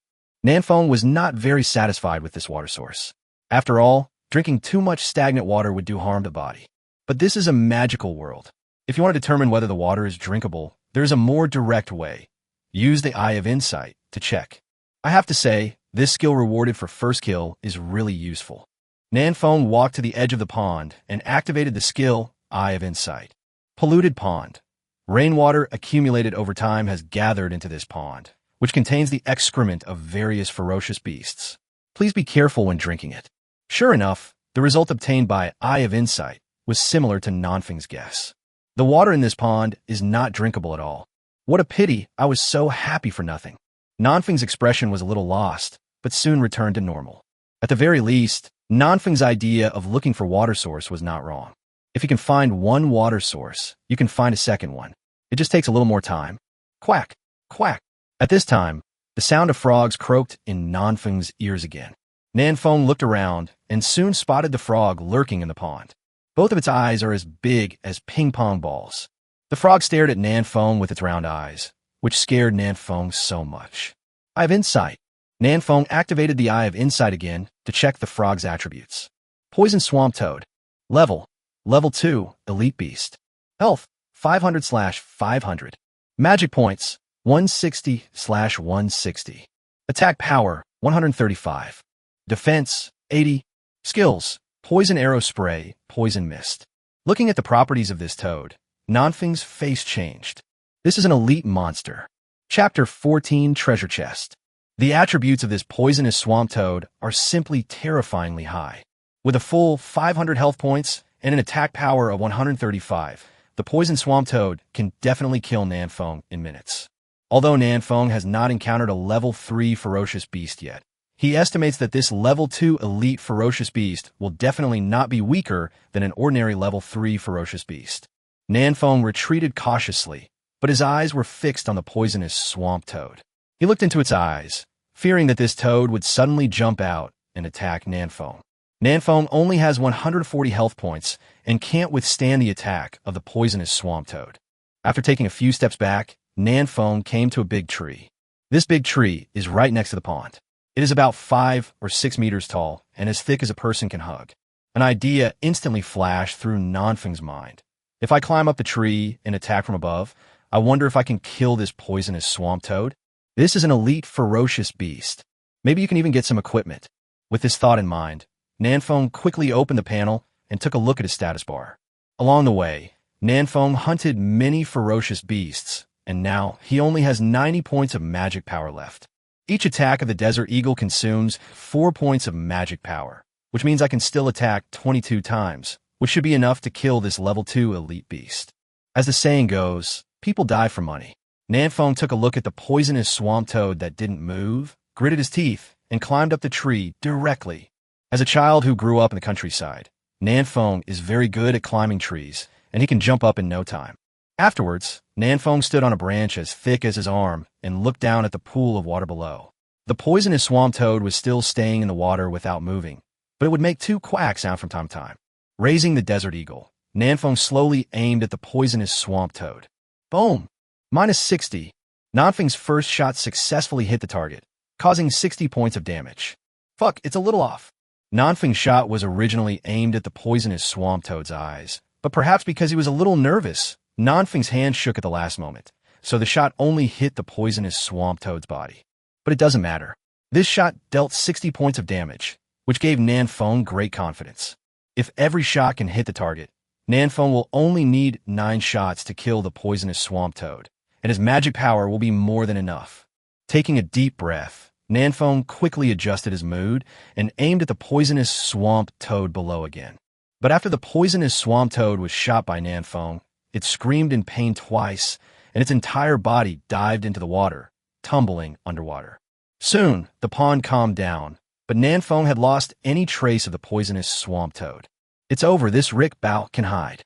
Nanfeng was not very satisfied with this water source. After all, drinking too much stagnant water would do harm to the body. But this is a magical world. If you want to determine whether the water is drinkable, there's a more direct way. Use the Eye of Insight to check. I have to say, this skill rewarded for first kill is really useful. Nanfeng walked to the edge of the pond and activated the skill Eye of Insight. Polluted pond. Rainwater accumulated over time has gathered into this pond, which contains the excrement of various ferocious beasts. Please be careful when drinking it. Sure enough, the result obtained by Eye of Insight was similar to Nanfeng's guess. The water in this pond is not drinkable at all. What a pity, I was so happy for nothing. Nanfeng's expression was a little lost, but soon returned to normal. At the very least, Nanfeng's idea of looking for water source was not wrong. If you can find one water source, you can find a second one. It just takes a little more time. Quack! Quack! At this time, the sound of frogs croaked in Nanfeng's ears again. Nanfeng looked around and soon spotted the frog lurking in the pond. Both of its eyes are as big as ping-pong balls. The frog stared at Nanfeng with its round eyes, which scared Nanfeng so much. Eye of Insight. Nanfeng activated the Eye of Insight again to check the frog's attributes. Poison Swamp Toad. Level. Level 2, Elite Beast. Health, 500/500. Magic points, 160/160. Attack power, 135. Defense, 80. Skills, Poison Arrow Spray, Poison Mist. Looking at the properties of this toad, Nanfeng's face changed. This is an elite monster. Chapter 14, Treasure Chest. The attributes of this poisonous swamp toad are simply terrifyingly high. With a full 500 health points and an attack power of 135, the poison swamp toad can definitely kill Nanfeng in minutes. Although Nanfeng has not encountered a level 3 ferocious beast yet, he estimates that this level 2 elite ferocious beast will definitely not be weaker than an ordinary level 3 ferocious beast. Nanfeng retreated cautiously, but his eyes were fixed on the poisonous swamp toad. He looked into its eyes, fearing that this toad would suddenly jump out and attack Nanfeng. Nanfeng only has 140 health points and can't withstand the attack of the poisonous swamp toad. After taking a few steps back, Nanfeng came to a big tree. This big tree is right next to the pond. It is about 5 or 6 meters tall and as thick as a person can hug. An idea instantly flashed through Nanfeng's mind. If I climb up the tree and attack from above, I wonder if I can kill this poisonous swamp toad. This is an elite ferocious beast. Maybe you can even get some equipment. With this thought in mind, Nanfeng quickly opened the panel and took a look at his status bar. Along the way, Nanfeng hunted many ferocious beasts, and now he only has 90 points of magic power left. Each attack of the Desert Eagle consumes 4 points of magic power, which means I can still attack 22 times, which should be enough to kill this level 2 elite beast. As the saying goes, people die for money. Nanfeng took a look at the poisonous swamp toad that didn't move, gritted his teeth, and climbed up the tree directly. As a child who grew up in the countryside, Nanfeng is very good at climbing trees, and he can jump up in no time. Afterwards, Nanfeng stood on a branch as thick as his arm and looked down at the pool of water below. The poisonous swamp toad was still staying in the water without moving, but it would make 2 quack sounds from time to time. Raising the Desert Eagle, Nanfeng slowly aimed at the poisonous swamp toad. Boom! -60. Nanfeng's first shot successfully hit the target, causing 60 points of damage. Fuck, it's a little off. Nanfeng's shot was originally aimed at the poisonous swamp toad's eyes, but perhaps because he was a little nervous, Nanfeng's hand shook at the last moment, so the shot only hit the poisonous swamp toad's body. But it doesn't matter. This shot dealt 60 points of damage, which gave Nanfeng great confidence. If every shot can hit the target, Nanfeng will only need 9 shots to kill the poisonous swamp toad, and his magic power will be more than enough. Taking a deep breath, Nanfeng quickly adjusted his mood and aimed at the poisonous swamp toad below again. But after the poisonous swamp toad was shot by Nanfeng, it screamed in pain twice, and its entire body dived into the water, tumbling underwater. Soon, the pond calmed down, but Nanfeng had lost any trace of the poisonous swamp toad. It's over, this Rick Bao can hide.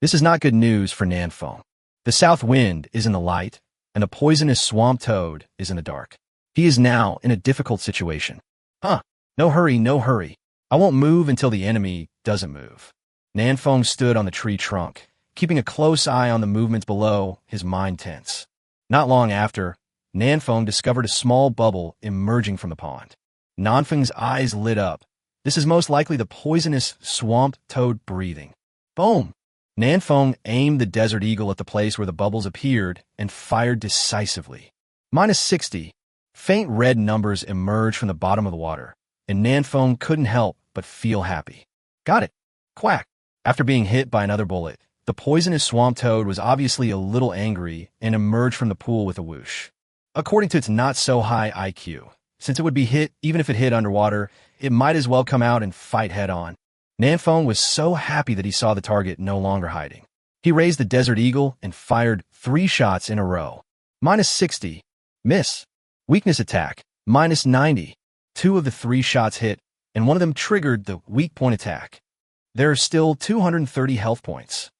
This is not good news for Nanfeng. The south wind is in the light, and the poisonous swamp toad is in the dark. He is now in a difficult situation. No hurry, no hurry. I won't move until the enemy doesn't move. Nanfeng stood on the tree trunk, keeping a close eye on the movements below, his mind tense. Not long after, Nanfeng discovered a small bubble emerging from the pond. Nanfeng's eyes lit up. This is most likely the poisonous swamp toad breathing. Boom! Nanfeng aimed the Desert Eagle at the place where the bubbles appeared and fired decisively. -60. Faint red numbers emerged from the bottom of the water, and Nanfeng couldn't help but feel happy. Got it. Quack. After being hit by another bullet, the poisonous swamp toad was obviously a little angry and emerged from the pool with a whoosh. According to its not-so-high IQ, since it would be hit even if it hit underwater, it might as well come out and fight head-on. Nanfeng was so happy that he saw the target no longer hiding. He raised the Desert Eagle and fired 3 shots in a row. -60. Miss. Weakness attack, -90. 2 of the 3 shots hit, and one of them triggered the weak point attack. There are still 230 health points.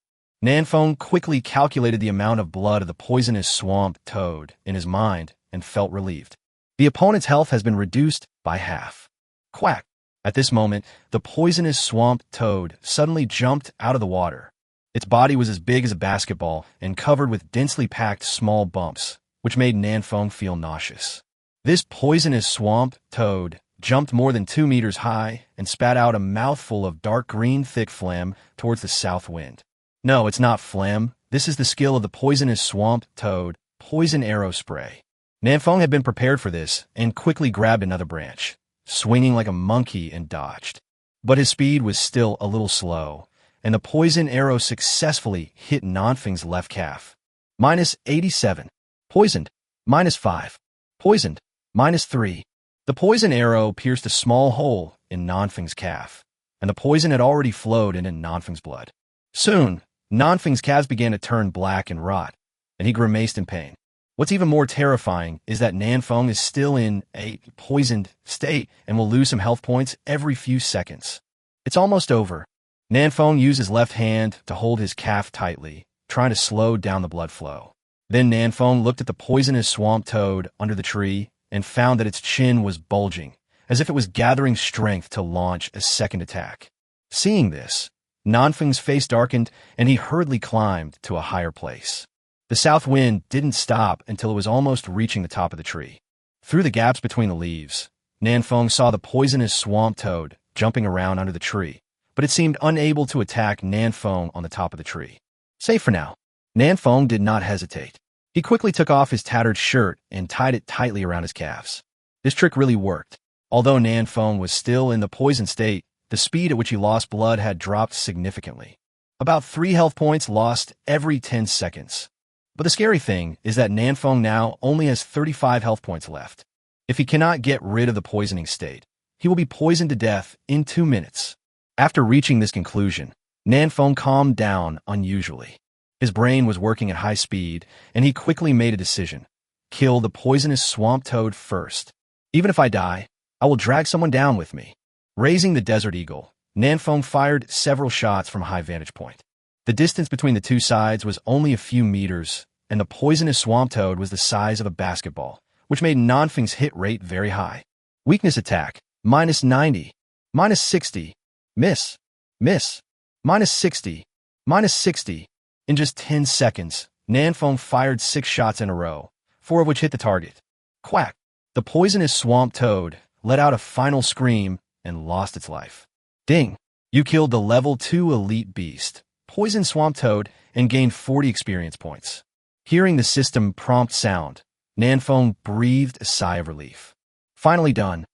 Nanfeng quickly calculated the amount of blood of the poisonous swamp toad in his mind and felt relieved. The opponent's health has been reduced by half. Quack! At this moment, the poisonous swamp toad suddenly jumped out of the water. Its body was as big as a basketball and covered with densely packed small bumps, which made Nanfeng feel nauseous. This poisonous swamp toad jumped more than 2 meters high, and spat out a mouthful of dark green thick phlegm towards the south wind. No, it's not phlegm. This is the skill of the poisonous swamp toad, poison arrow spray. Nanfeng had been prepared for this and quickly grabbed another branch, swinging like a monkey, and dodged. But his speed was still a little slow, and the poison arrow successfully hit Nanfeng's left calf. -87. Poisoned. -5. Poisoned. -3. The poison arrow pierced a small hole in Nanfeng's calf, and the poison had already flowed into Nanfeng's blood. Soon, Nanfeng's calves began to turn black and rot, and he grimaced in pain. What's even more terrifying is that Nanfeng is still in a poisoned state and will lose some health points every few seconds. It's almost over. Nanfeng used his left hand to hold his calf tightly, trying to slow down the blood flow. Then Nanfeng looked at the poisonous swamp toad under the tree and found that its chin was bulging, as if it was gathering strength to launch a second attack. Seeing this, Nanfeng's face darkened, and he hurriedly climbed to a higher place. The south wind didn't stop until it was almost reaching the top of the tree. Through the gaps between the leaves, Nanfeng saw the poisonous swamp toad jumping around under the tree, but it seemed unable to attack Nanfeng on the top of the tree. Safe for now. Nanfeng did not hesitate. He quickly took off his tattered shirt and tied it tightly around his calves. This trick really worked. Although Nanfeng was still in the poisoned state, the speed at which he lost blood had dropped significantly. About 3 health points lost every 10 seconds. But the scary thing is that Nanfeng now only has 35 health points left. If he cannot get rid of the poisoning state, he will be poisoned to death in 2 minutes. After reaching this conclusion, Nanfeng calmed down unusually. His brain was working at high speed, and he quickly made a decision. Kill the poisonous swamp toad first. Even if I die, I will drag someone down with me. Raising the Desert Eagle, Nanfeng fired several shots from a high vantage point. The distance between the two sides was only a few meters, and the poisonous swamp toad was the size of a basketball, which made Nanfeng's hit rate very high. Weakness attack, -90, -60, miss, miss, -60, -60. In just 10 seconds, Nanfeng fired 6 shots in a row, 4 of which hit the target. Quack! The poisonous swamp toad let out a final scream and lost its life. Ding! You killed the level 2 elite beast, poison swamp toad, and gained 40 experience points. Hearing the system prompt sound, Nanfeng breathed a sigh of relief. Finally done.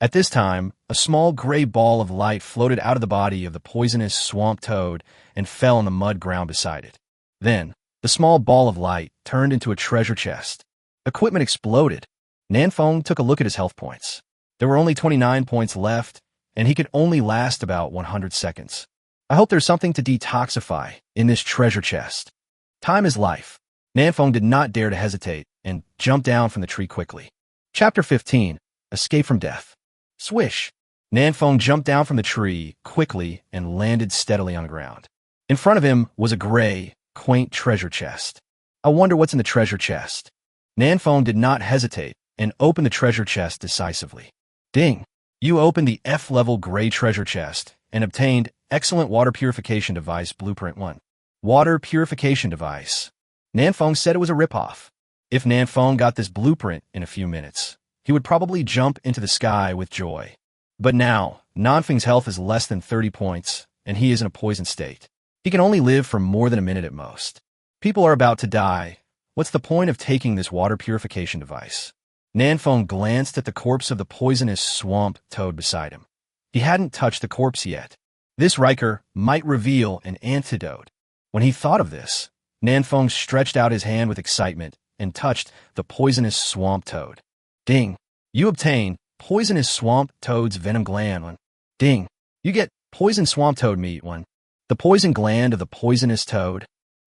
At this time, a small gray ball of light floated out of the body of the poisonous swamp toad and fell on the mud ground beside it. Then, the small ball of light turned into a treasure chest. Equipment exploded. Nanfeng took a look at his health points. There were only 29 points left, and he could only last about 100 seconds. I hope there's something to detoxify in this treasure chest. Time is life. Nanfeng did not dare to hesitate and jumped down from the tree quickly. Chapter 15. Escape from Death. Swish! Nanfeng jumped down from the tree quickly and landed steadily on the ground. In front of him was a gray, quaint treasure chest. I wonder what's in the treasure chest. Nanfeng did not hesitate and opened the treasure chest decisively. Ding! You opened the F-level gray treasure chest and obtained Excellent Water Purification Device Blueprint 1. Water Purification Device. Nanfeng said it was a ripoff. If Nanfeng got this blueprint in a few minutes, he would probably jump into the sky with joy. But now, Nanfeng's health is less than 30 points, and he is in a poisoned state. He can only live for more than a minute at most. People are about to die. What's the point of taking this water purification device? Nanfeng glanced at the corpse of the poisonous swamp toad beside him. He hadn't touched the corpse yet. This Riker might reveal an antidote. When he thought of this, Nanfeng stretched out his hand with excitement and touched the poisonous swamp toad. Ding! You obtain poisonous swamp toad's venom gland 1. Ding! You get poison swamp toad meat 1. The poison gland of the poisonous toad.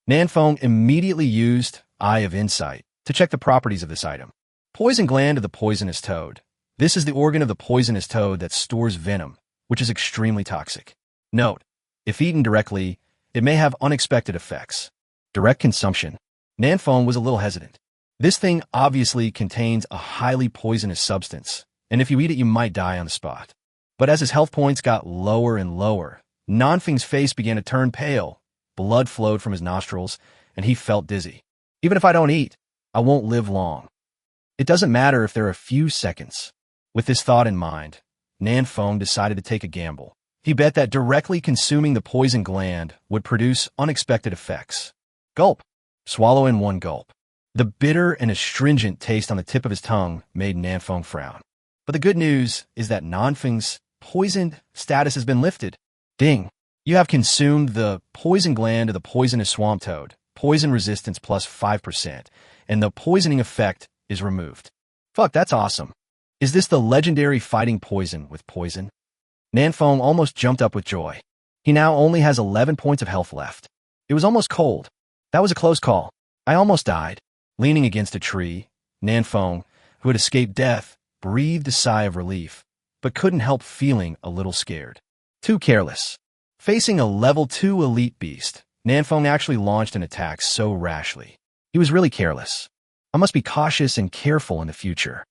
Nanfeng immediately used Eye of Insight to check the properties of this item. Poison gland of the poisonous toad. This is the organ of the poisonous toad that stores venom, which is extremely toxic. Note, if eaten directly, it may have unexpected effects. Direct consumption. Nanfeng was a little hesitant. This thing obviously contains a highly poisonous substance, and if you eat it, you might die on the spot. But as his health points got lower and lower, Nanfeng's face began to turn pale, blood flowed from his nostrils, and he felt dizzy. Even if I don't eat, I won't live long. It doesn't matter if there are a few seconds. With this thought in mind, Nan Feng decided to take a gamble. He bet that directly consuming the poison gland would produce unexpected effects. Gulp. Swallow in one gulp. The bitter and astringent taste on the tip of his tongue made Nan Feng frown. But the good news is that Nan Feng's poisoned status has been lifted. Ding. You have consumed the poison gland of the poisonous swamp toad, poison resistance plus 5%, and the poisoning effect is removed. Fuck, that's awesome. Is this the legendary fighting poison with poison? Nan Feng almost jumped up with joy. He now only has 11 points of health left. It was almost cold. That was a close call. I almost died. Leaning against a tree, Nan Feng, who had escaped death, breathed a sigh of relief, but couldn't help feeling a little scared. Too careless. Facing a level 2 elite beast, Nan Feng actually launched an attack so rashly. He was really careless. I must be cautious and careful in the future.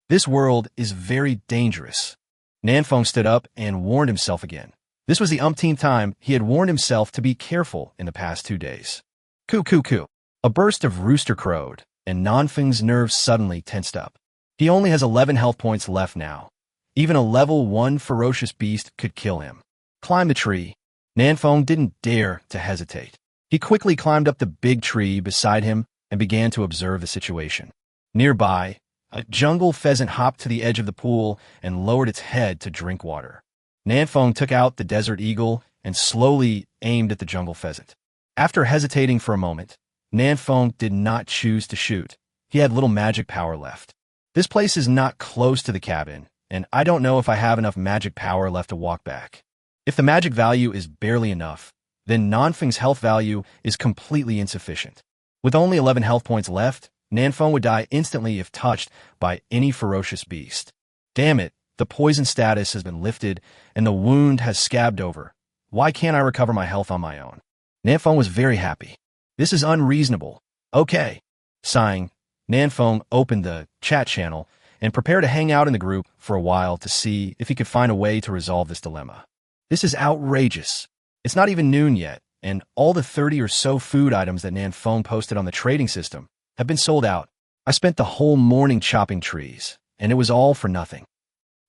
This world is very dangerous. Nan Feng stood up and warned himself again. This was the umpteenth time he had warned himself to be careful in the past 2 days. Coo coo coo. A burst of rooster crowed, and Nan Feng's nerves suddenly tensed up. He only has 11 health points left now. Even a level 1 ferocious beast could kill him. Climb the tree. Nan Feng didn't dare to hesitate. He quickly climbed up the big tree beside him and began to observe the situation. Nearby, a jungle pheasant hopped to the edge of the pool and lowered its head to drink water. Nan Feng took out the desert eagle and slowly aimed at the jungle pheasant. After hesitating for a moment, Nan Feng did not choose to shoot. He had little magic power left. This place is not close to the cabin, and I don't know if I have enough magic power left to walk back. If the magic value is barely enough, then Nan Feng's health value is completely insufficient. With only 11 health points left, Nan Feng would die instantly if touched by any ferocious beast. Damn it, the poison status has been lifted, and the wound has scabbed over. Why can't I recover my health on my own? Nan Feng was very happy. This is unreasonable. Okay. Sighing, Nan Feng opened the chat channel and prepared to hang out in the group for a while to see if he could find a way to resolve this dilemma. This is outrageous. It's not even noon yet, and all the 30 or so food items that Nan Feng posted on the trading system have been sold out. I spent the whole morning chopping trees, and it was all for nothing.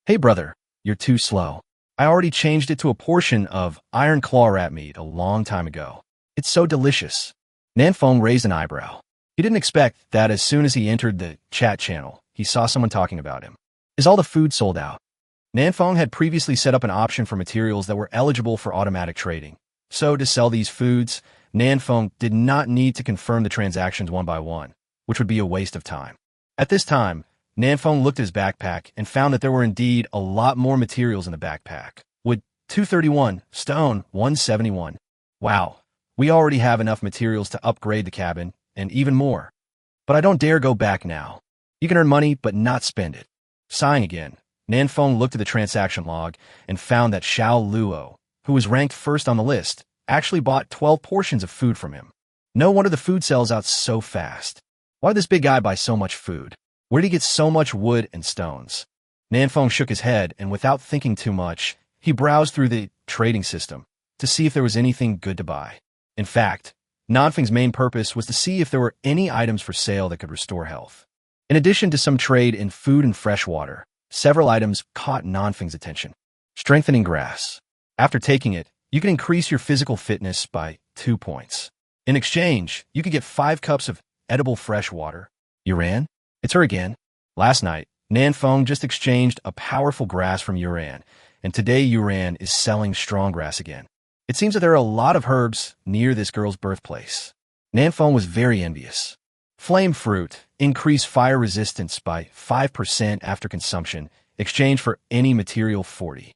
Hey brother, you're too slow. I already changed it to a portion of iron claw rat meat a long time ago. It's so delicious. Nan Feng raised an eyebrow. He didn't expect that as soon as he entered the chat channel, he saw someone talking about him. Is all the food sold out? Nan Feng had previously set up an option for materials that were eligible for automatic trading. So to sell these foods, Nan Feng did not need to confirm the transactions one by one, which would be a waste of time. At this time, Nan Feng looked at his backpack and found that there were indeed a lot more materials in the backpack. Wood, 231, stone, 171. Wow, we already have enough materials to upgrade the cabin, and even more. But I don't dare go back now. You can earn money, but not spend it. Sighing again, Nan Feng looked at the transaction log and found that Xiao Luo, who was ranked first on the list, actually bought 12 portions of food from him. No wonder the food sells out so fast. Why did this big guy buy so much food? Where did he get so much wood and stones? Nan Feng shook his head, and without thinking too much, he browsed through the trading system to see if there was anything good to buy. In fact, Nan Feng's main purpose was to see if there were any items for sale that could restore health. In addition to some trade in food and fresh water, several items caught Nan Feng's attention. Strengthening grass. After taking it, you can increase your physical fitness by 2 points. In exchange, you could get 5 cups of edible fresh water. Yuran? It's her again. Last night, Nan Feng just exchanged a powerful grass from Yuran, and today Yuran is selling strong grass again. It seems that there are a lot of herbs near this girl's birthplace. Nan Feng was very envious. Flame fruit, increase fire resistance by 5% after consumption, exchange for any material 40.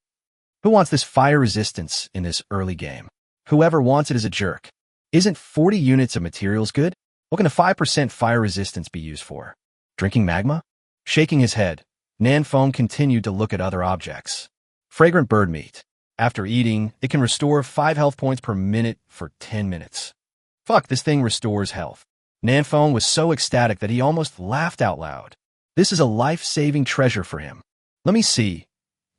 Who wants this fire resistance in this early game? Whoever wants it is a jerk. Isn't 40 units of materials good? What can a 5% fire resistance be used for? Drinking magma? Shaking his head, Nan Feng continued to look at other objects. Fragrant bird meat. After eating, it can restore 5 health points per minute for 10 minutes. Fuck, this thing restores health. Nan Feng was so ecstatic that he almost laughed out loud. This is a life-saving treasure for him. Let me see.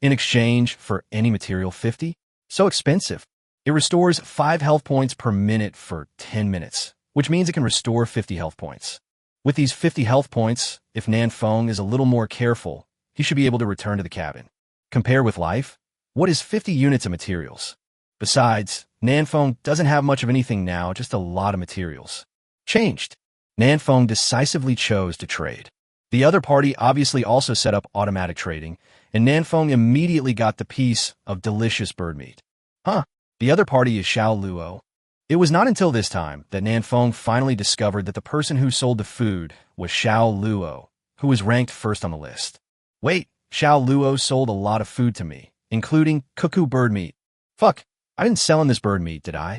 In exchange for any material 50? So expensive. It restores 5 health points per minute for 10 minutes, which means it can restore 50 health points. With these 50 health points, if Nan Feng is a little more careful, he should be able to return to the cabin. Compare with life? What is 50 units of materials? Besides, Nanfeng doesn't have much of anything now, just a lot of materials. Changed. Nanfeng decisively chose to trade. The other party obviously also set up automatic trading, and Nanfeng immediately got the piece of delicious bird meat. Huh, the other party is Xiao Luo. It was not until this time that Nanfeng finally discovered that the person who sold the food was Xiao Luo, who was ranked first on the list. Wait, Xiao Luo sold a lot of food to me, including cuckoo bird meat. Fuck, I didn't sell him this bird meat, did I?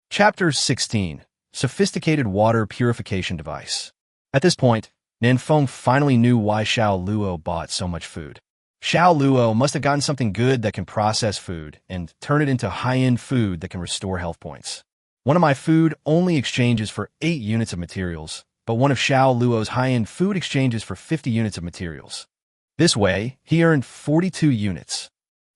Chapter 16. Sophisticated Water Purification Device. At this point, Nanfeng finally knew why Xiao Luo bought so much food. Xiao Luo must have gotten something good that can process food and turn it into high-end food that can restore health points. One of my food only exchanges for 8 units of materials, but one of Xiao Luo's high-end food exchanges for 50 units of materials. This way, he earned 42 units.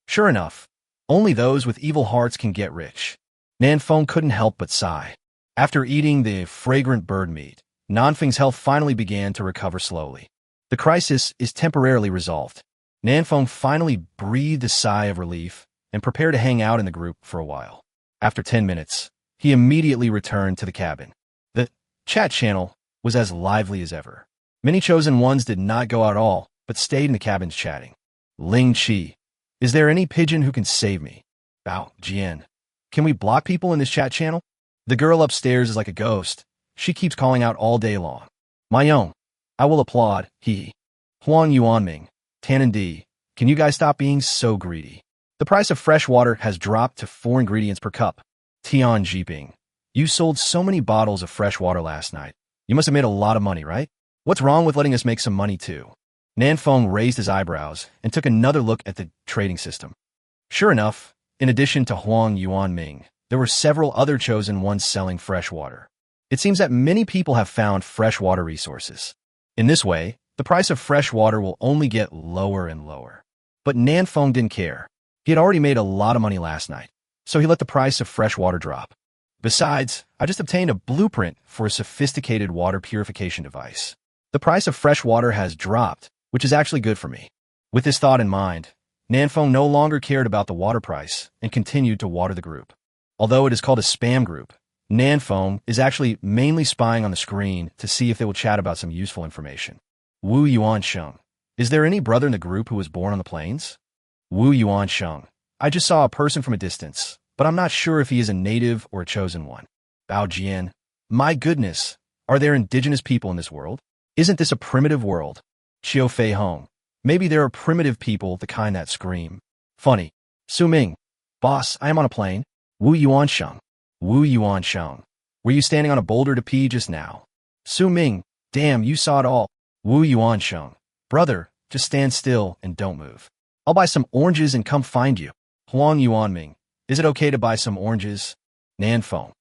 Sure enough, only those with evil hearts can get rich. Nanfeng couldn't help but sigh. After eating the fragrant bird meat, Nanfeng's health finally began to recover slowly. The crisis is temporarily resolved. Nanfeng finally breathed a sigh of relief and prepared to hang out in the group for a while. After 10 minutes, he immediately returned to the cabin. The chat channel was as lively as ever. Many chosen ones did not go out at all, but stayed in the cabins chatting. Ling Qi, is there any pigeon who can save me? Bao Jian, can we block people in this chat channel? The girl upstairs is like a ghost. She keeps calling out all day long. Mayong, I will applaud, he. Huang Yuanming, Tan and D, can you guys stop being so greedy? The price of fresh water has dropped to 4 ingredients per cup. Tian Jiping, you sold so many bottles of fresh water last night. You must have made a lot of money, right? What's wrong with letting us make some money too? Nanfeng raised his eyebrows and took another look at the trading system. Sure enough, in addition to Huang Yuanming, there were several other chosen ones selling fresh water. It seems that many people have found freshwater resources. In this way, the price of fresh water will only get lower and lower. But Nanfeng didn't care. He had already made a lot of money last night, so he let the price of fresh water drop. Besides, I just obtained a blueprint for a sophisticated water purification device. The price of fresh water has dropped, which is actually good for me. With this thought in mind, Nanfeng no longer cared about the water price and continued to water the group. Although it is called a spam group, Nanfeng is actually mainly spying on the screen to see if they will chat about some useful information. Wu Yuansheng, is there any brother in the group who was born on the plains? Wu Yuansheng, I just saw a person from a distance, but I'm not sure if he is a native or a chosen one. Bao Jian, my goodness, are there indigenous people in this world? Isn't this a primitive world? Qiu Fei Hong, maybe there are primitive people, the kind that scream. Funny. Su Ming, boss, I am on a plane. Wu Yuansheng, Wu Yuansheng, were you standing on a boulder to pee just now? Su Ming, damn, you saw it all. Wu Yuansheng, brother, just stand still and don't move. I'll buy some oranges and come find you. Huang Yuanming, is it okay to buy some oranges? Nanfeng,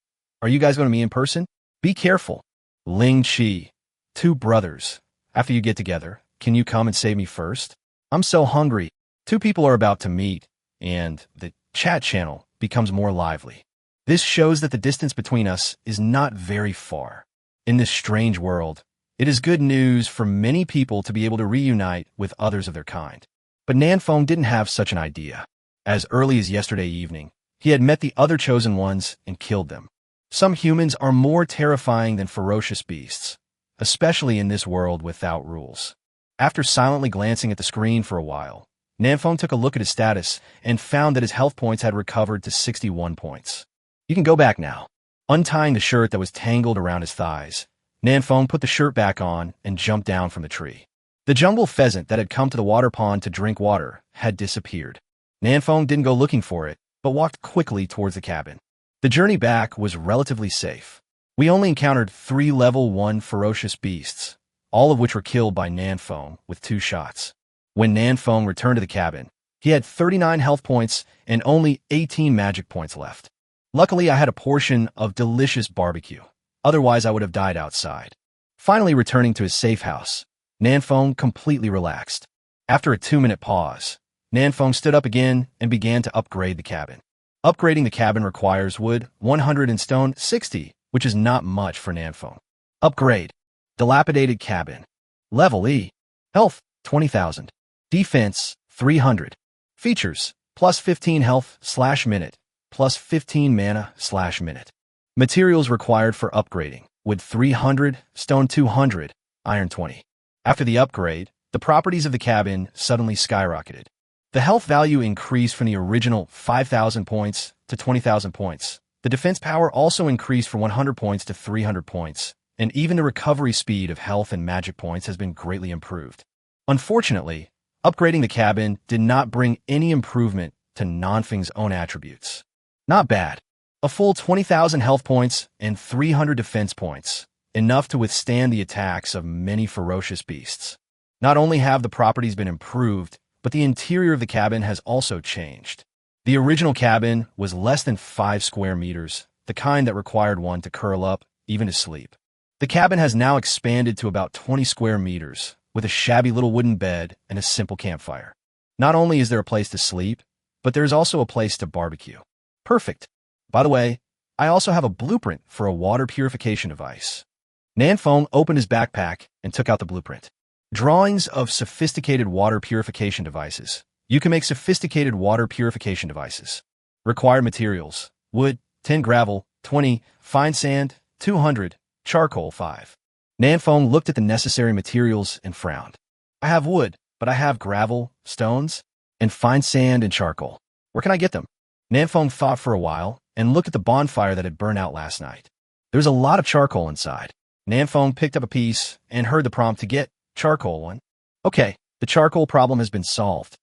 are you guys going to meet in person? Be careful. Ling Qi, 2 brothers, after you get together, can you come and save me first? I'm so hungry. 2 people are about to meet, and the chat channel becomes more lively. This shows that the distance between us is not very far. In this strange world, it is good news for many people to be able to reunite with others of their kind. But Nanfeng didn't have such an idea. As early as yesterday evening, he had met the other chosen ones and killed them. Some humans are more terrifying than ferocious beasts, especially in this world without rules. After silently glancing at the screen for a while, Nanfeng took a look at his status and found that his health points had recovered to 61 points. You can go back now. Untying the shirt that was tangled around his thighs, Nanfeng put the shirt back on and jumped down from the tree. The jungle pheasant that had come to the water pond to drink water had disappeared. Nanfeng didn't go looking for it, but walked quickly towards the cabin. The journey back was relatively safe. We only encountered 3 level 1 ferocious beasts, all of which were killed by Nanfeng with 2 shots. When Nanfeng returned to the cabin, he had 39 health points and only 18 magic points left. Luckily, I had a portion of delicious barbecue. Otherwise, I would have died outside. Finally returning to his safe house, Nanfeng completely relaxed. After a 2-minute pause, Nanfeng stood up again and began to upgrade the cabin. Upgrading the cabin requires wood, 100 and stone, 60, which is not much for Nanfeng. Upgrade. Dilapidated cabin. Level E. Health, 20,000. Defense, 300. Features, plus 15 health/minute, plus 15 mana/minute. Materials required for upgrading, wood 300, stone 200, iron 20. After the upgrade, the properties of the cabin suddenly skyrocketed. The health value increased from the original 5,000 points to 20,000 points. The defense power also increased from 100 points to 300 points, and even the recovery speed of health and magic points has been greatly improved. Unfortunately, upgrading the cabin did not bring any improvement to Nanfeng's own attributes. Not bad. A full 20,000 health points and 300 defense points, enough to withstand the attacks of many ferocious beasts. Not only have the properties been improved, but the interior of the cabin has also changed. The original cabin was less than 5 square meters, the kind that required one to curl up, even to sleep. The cabin has now expanded to about 20 square meters, with a shabby little wooden bed and a simple campfire. Not only is there a place to sleep, but there is also a place to barbecue. Perfect. By the way, I also have a blueprint for a water purification device. Nanfeng opened his backpack and took out the blueprint. Drawings of sophisticated water purification devices. You can make sophisticated water purification devices. Required materials: wood, 10 gravel, 20, fine sand, 200, charcoal 5. Nanfeng looked at the necessary materials and frowned. I have wood, but I have gravel, stones, and fine sand and charcoal. Where can I get them? Nanfeng thought for a while and looked at the bonfire that had burned out last night. There was a lot of charcoal inside. Nanfeng picked up a piece and heard the prompt to get charcoal one. Okay, the charcoal problem has been solved.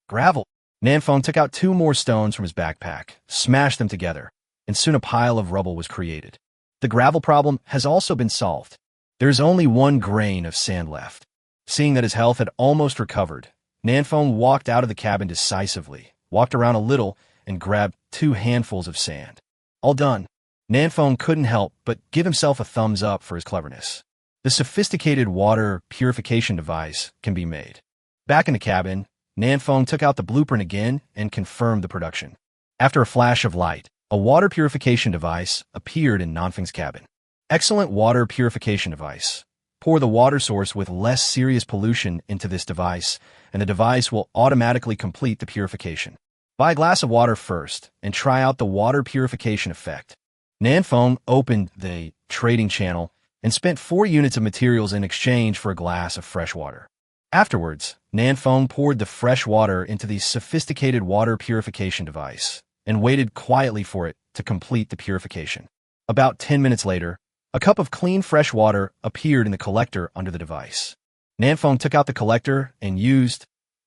Gravel. Nanfeng took out 2 more stones from his backpack, smashed them together, and soon a pile of rubble was created. The gravel problem has also been solved. There's only 1 grain of sand left. Seeing that his health had almost recovered, Nanfeng walked out of the cabin decisively, walked around a little, and grabbed 2 handfuls of sand. All done. Nanfeng couldn't help but give himself a thumbs up for his cleverness. The sophisticated water purification device can be made. Back in the cabin, Nanfeng took out the blueprint again and confirmed the production. After a flash of light, a water purification device appeared in Nanfeng's cabin. Excellent water purification device. Pour the water source with less serious pollution into this device, and the device will automatically complete the purification. Buy a glass of water first and try out the water purification effect. Nanfeng opened the trading channel and spent 4 units of materials in exchange for a glass of fresh water. Afterwards, Nanfeng poured the fresh water into the sophisticated water purification device and waited quietly for it to complete the purification. About 10 minutes later, a cup of clean fresh water appeared in the collector under the device. Nanfeng took out the collector and used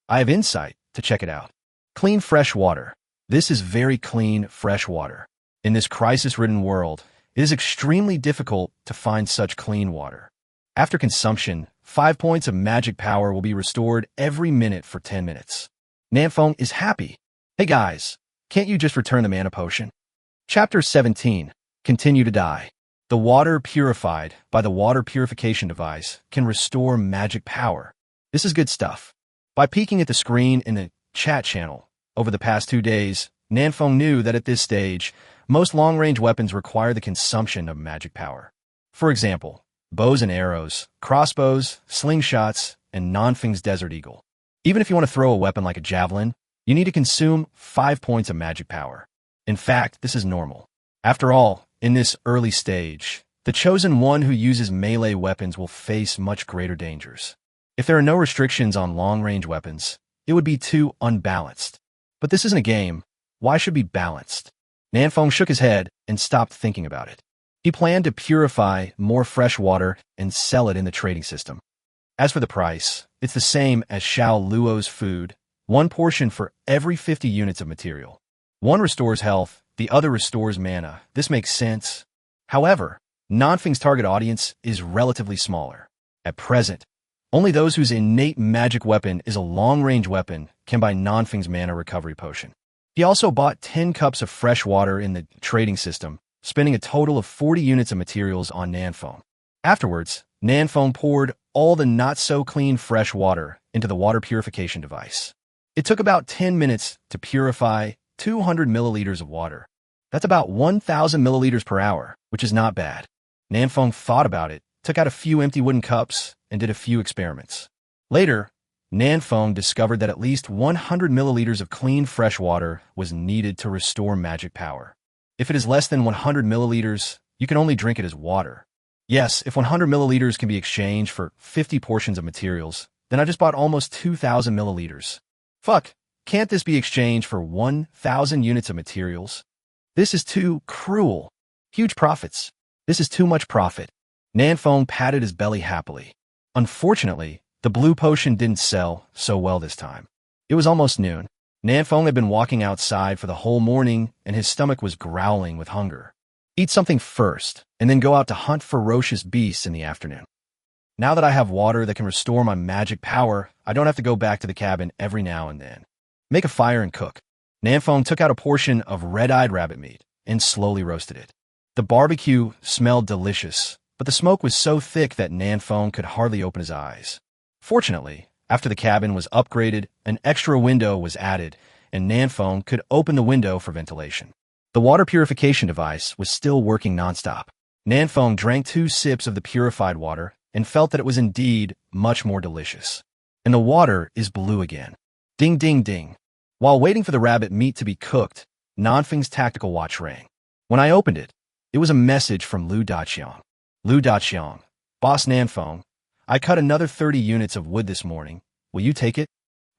I have insight to check it out. Clean fresh water. This is very clean fresh water. In this crisis-ridden world, it is extremely difficult to find such clean water. After consumption, 5 points of magic power will be restored every minute for 10 minutes. Nanfeng is happy. Hey guys, can't you just return the mana potion? Chapter 17. Continue to die. The water purified by the water purification device can restore magic power. This is good stuff. By peeking at the screen in the chat channel over the past 2 days, Nanfeng knew that at this stage, most long-range weapons require the consumption of magic power. For example, bows and arrows, crossbows, slingshots, and Nanfeng's Desert Eagle. Even if you want to throw a weapon like a javelin, you need to consume 5 points of magic power. In fact, this is normal. After all, in this early stage, the chosen one who uses melee weapons will face much greater dangers. If there are no restrictions on long-range weapons, it would be too unbalanced. But this isn't a game. Why should it be balanced? Nanfeng shook his head and stopped thinking about it. He planned to purify more fresh water and sell it in the trading system. As for the price, it's the same as Xiao Luo's food, 1 portion for every 50 units of material. One restores health, the other restores mana. This makes sense. However, Nanfeng's target audience is relatively smaller. At present, only those whose innate magic weapon is a long-range weapon can buy Nanfeng's mana recovery potion. He also bought 10 cups of fresh water in the trading system, spending a total of 40 units of materials on Nanfeng. Afterwards, Nanfeng poured all the not-so-clean fresh water into the water purification device. It took about 10 minutes to purify 200 milliliters of water. That's about 1,000 milliliters per hour, which is not bad. Nanfeng thought about it, took out a few empty wooden cups, and did a few experiments. Later, Nanfeng discovered that at least 100 milliliters of clean fresh water was needed to restore magic power. If it is less than 100 milliliters, you can only drink it as water. Yes, if 100 milliliters can be exchanged for 50 portions of materials, then I just bought almost 2,000 milliliters. Fuck, can't this be exchanged for 1,000 units of materials? This is too cruel. Huge profits. This is too much profit. Nanfeng patted his belly happily. Unfortunately, the blue potion didn't sell so well this time. It was almost noon. Nanfeng had been walking outside for the whole morning, and his stomach was growling with hunger. Eat something first, and then go out to hunt ferocious beasts in the afternoon. Now that I have water that can restore my magic power, I don't have to go back to the cabin every now and then. Make a fire and cook. Nanfeng took out a portion of red-eyed rabbit meat and slowly roasted it. The barbecue smelled delicious, but the smoke was so thick that Nanfeng could hardly open his eyes. Fortunately, after the cabin was upgraded, an extra window was added, and Nanfeng could open the window for ventilation. The water purification device was still working nonstop. Nanfeng drank 2 sips of the purified water and felt that it was indeed much more delicious. And the water is blue again. Ding, ding, ding. While waiting for the rabbit meat to be cooked, Nanfeng's tactical watch rang. When I opened it, it was a message from Lu Daqiang. Lu Daqiang, Boss Nanfeng, I cut another 30 units of wood this morning. Will you take it?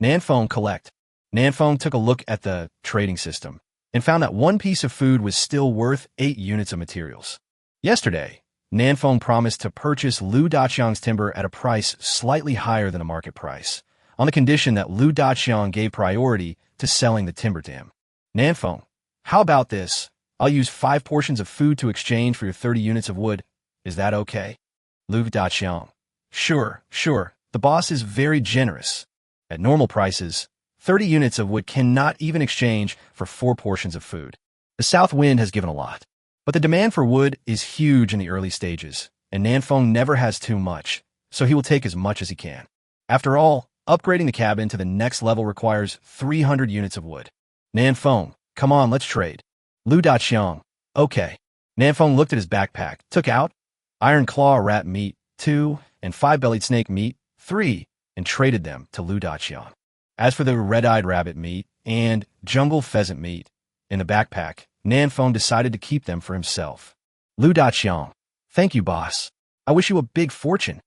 Nanfeng collect. Nanfeng took a look at the trading system and found that one piece of food was still worth 8 units of materials. Yesterday, Nanfeng promised to purchase Lu Daqiang's timber at a price slightly higher than the market price, on the condition that Lu Daqiang gave priority to selling the timber to him. Nanfeng, how about this? I'll use 5 portions of food to exchange for your 30 units of wood. Is that okay? Lu Daqiang, sure. The boss is very generous. At normal prices, 30 units of wood cannot even exchange for 4 portions of food. The south wind has given a lot. But the demand for wood is huge in the early stages, and Nanfeng never has too much, so he will take as much as he can. After all, upgrading the cabin to the next level requires 300 units of wood. Nanfeng, come on, let's trade. Lu Daqiang, okay. Nanfeng looked at his backpack, took out iron claw rat meat, 2, and 5-bellied snake meat, 3, and traded them to Lu Daqiang. As for the red-eyed rabbit meat and jungle pheasant meat in the backpack, Nanfeng decided to keep them for himself. Lu Daqiang, thank you, boss. I wish you a big fortune.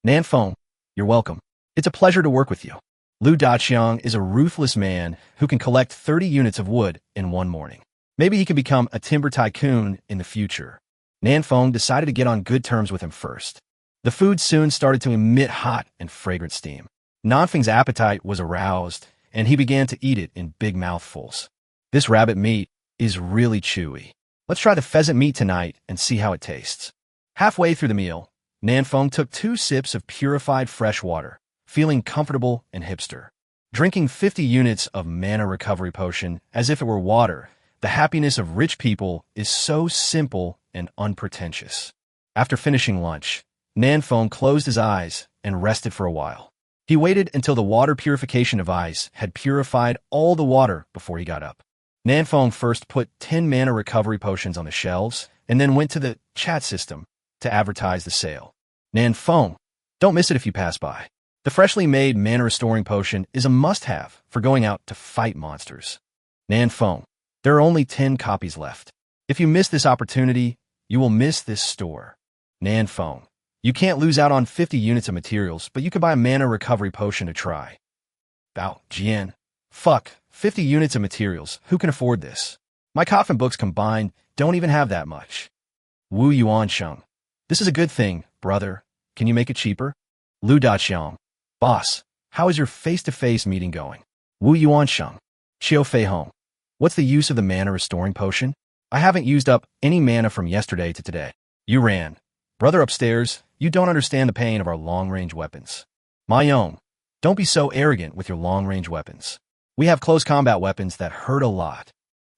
Nanfeng, you're welcome. It's a pleasure to work with you. Lu Daqiang is a ruthless man who can collect 30 units of wood in one morning. Maybe he can become a timber tycoon in the future. Nanfeng decided to get on good terms with him first. The food soon started to emit hot and fragrant steam. Nanfeng's appetite was aroused, and he began to eat it in big mouthfuls. This rabbit meat is really chewy. Let's try the pheasant meat tonight and see how it tastes. Halfway through the meal, Nanfeng took 2 sips of purified fresh water, feeling comfortable and hipster. Drinking 50 units of mana recovery potion as if it were water, the happiness of rich people is so simple and unpretentious. After finishing lunch, Nanfeng closed his eyes and rested for a while. He waited until the water purification device had purified all the water before he got up. Nanfeng first put 10 mana recovery potions on the shelves and then went to the chat system to advertise the sale. Nanfeng, don't miss it if you pass by. The freshly made mana restoring potion is a must-have for going out to fight monsters. Nanfeng, there are only 10 copies left. If you miss this opportunity, you will miss this store. Nanfeng, you can't lose out on 50 units of materials, but you can buy a mana recovery potion to try. Bao Jian, fuck, 50 units of materials, who can afford this? My coffin books combined don't even have that much. Wu Yuansheng, this is a good thing, brother. Can you make it cheaper? Lu Daqiang, boss, how is your face-to-face meeting going? Wu Yuansheng, Qiu Fei Hong, what's the use of the mana restoring potion? I haven't used up any mana from yesterday to today. You ran. Brother upstairs, you don't understand the pain of our long-range weapons. Ma Yong, don't be so arrogant with your long-range weapons. We have close combat weapons that hurt a lot.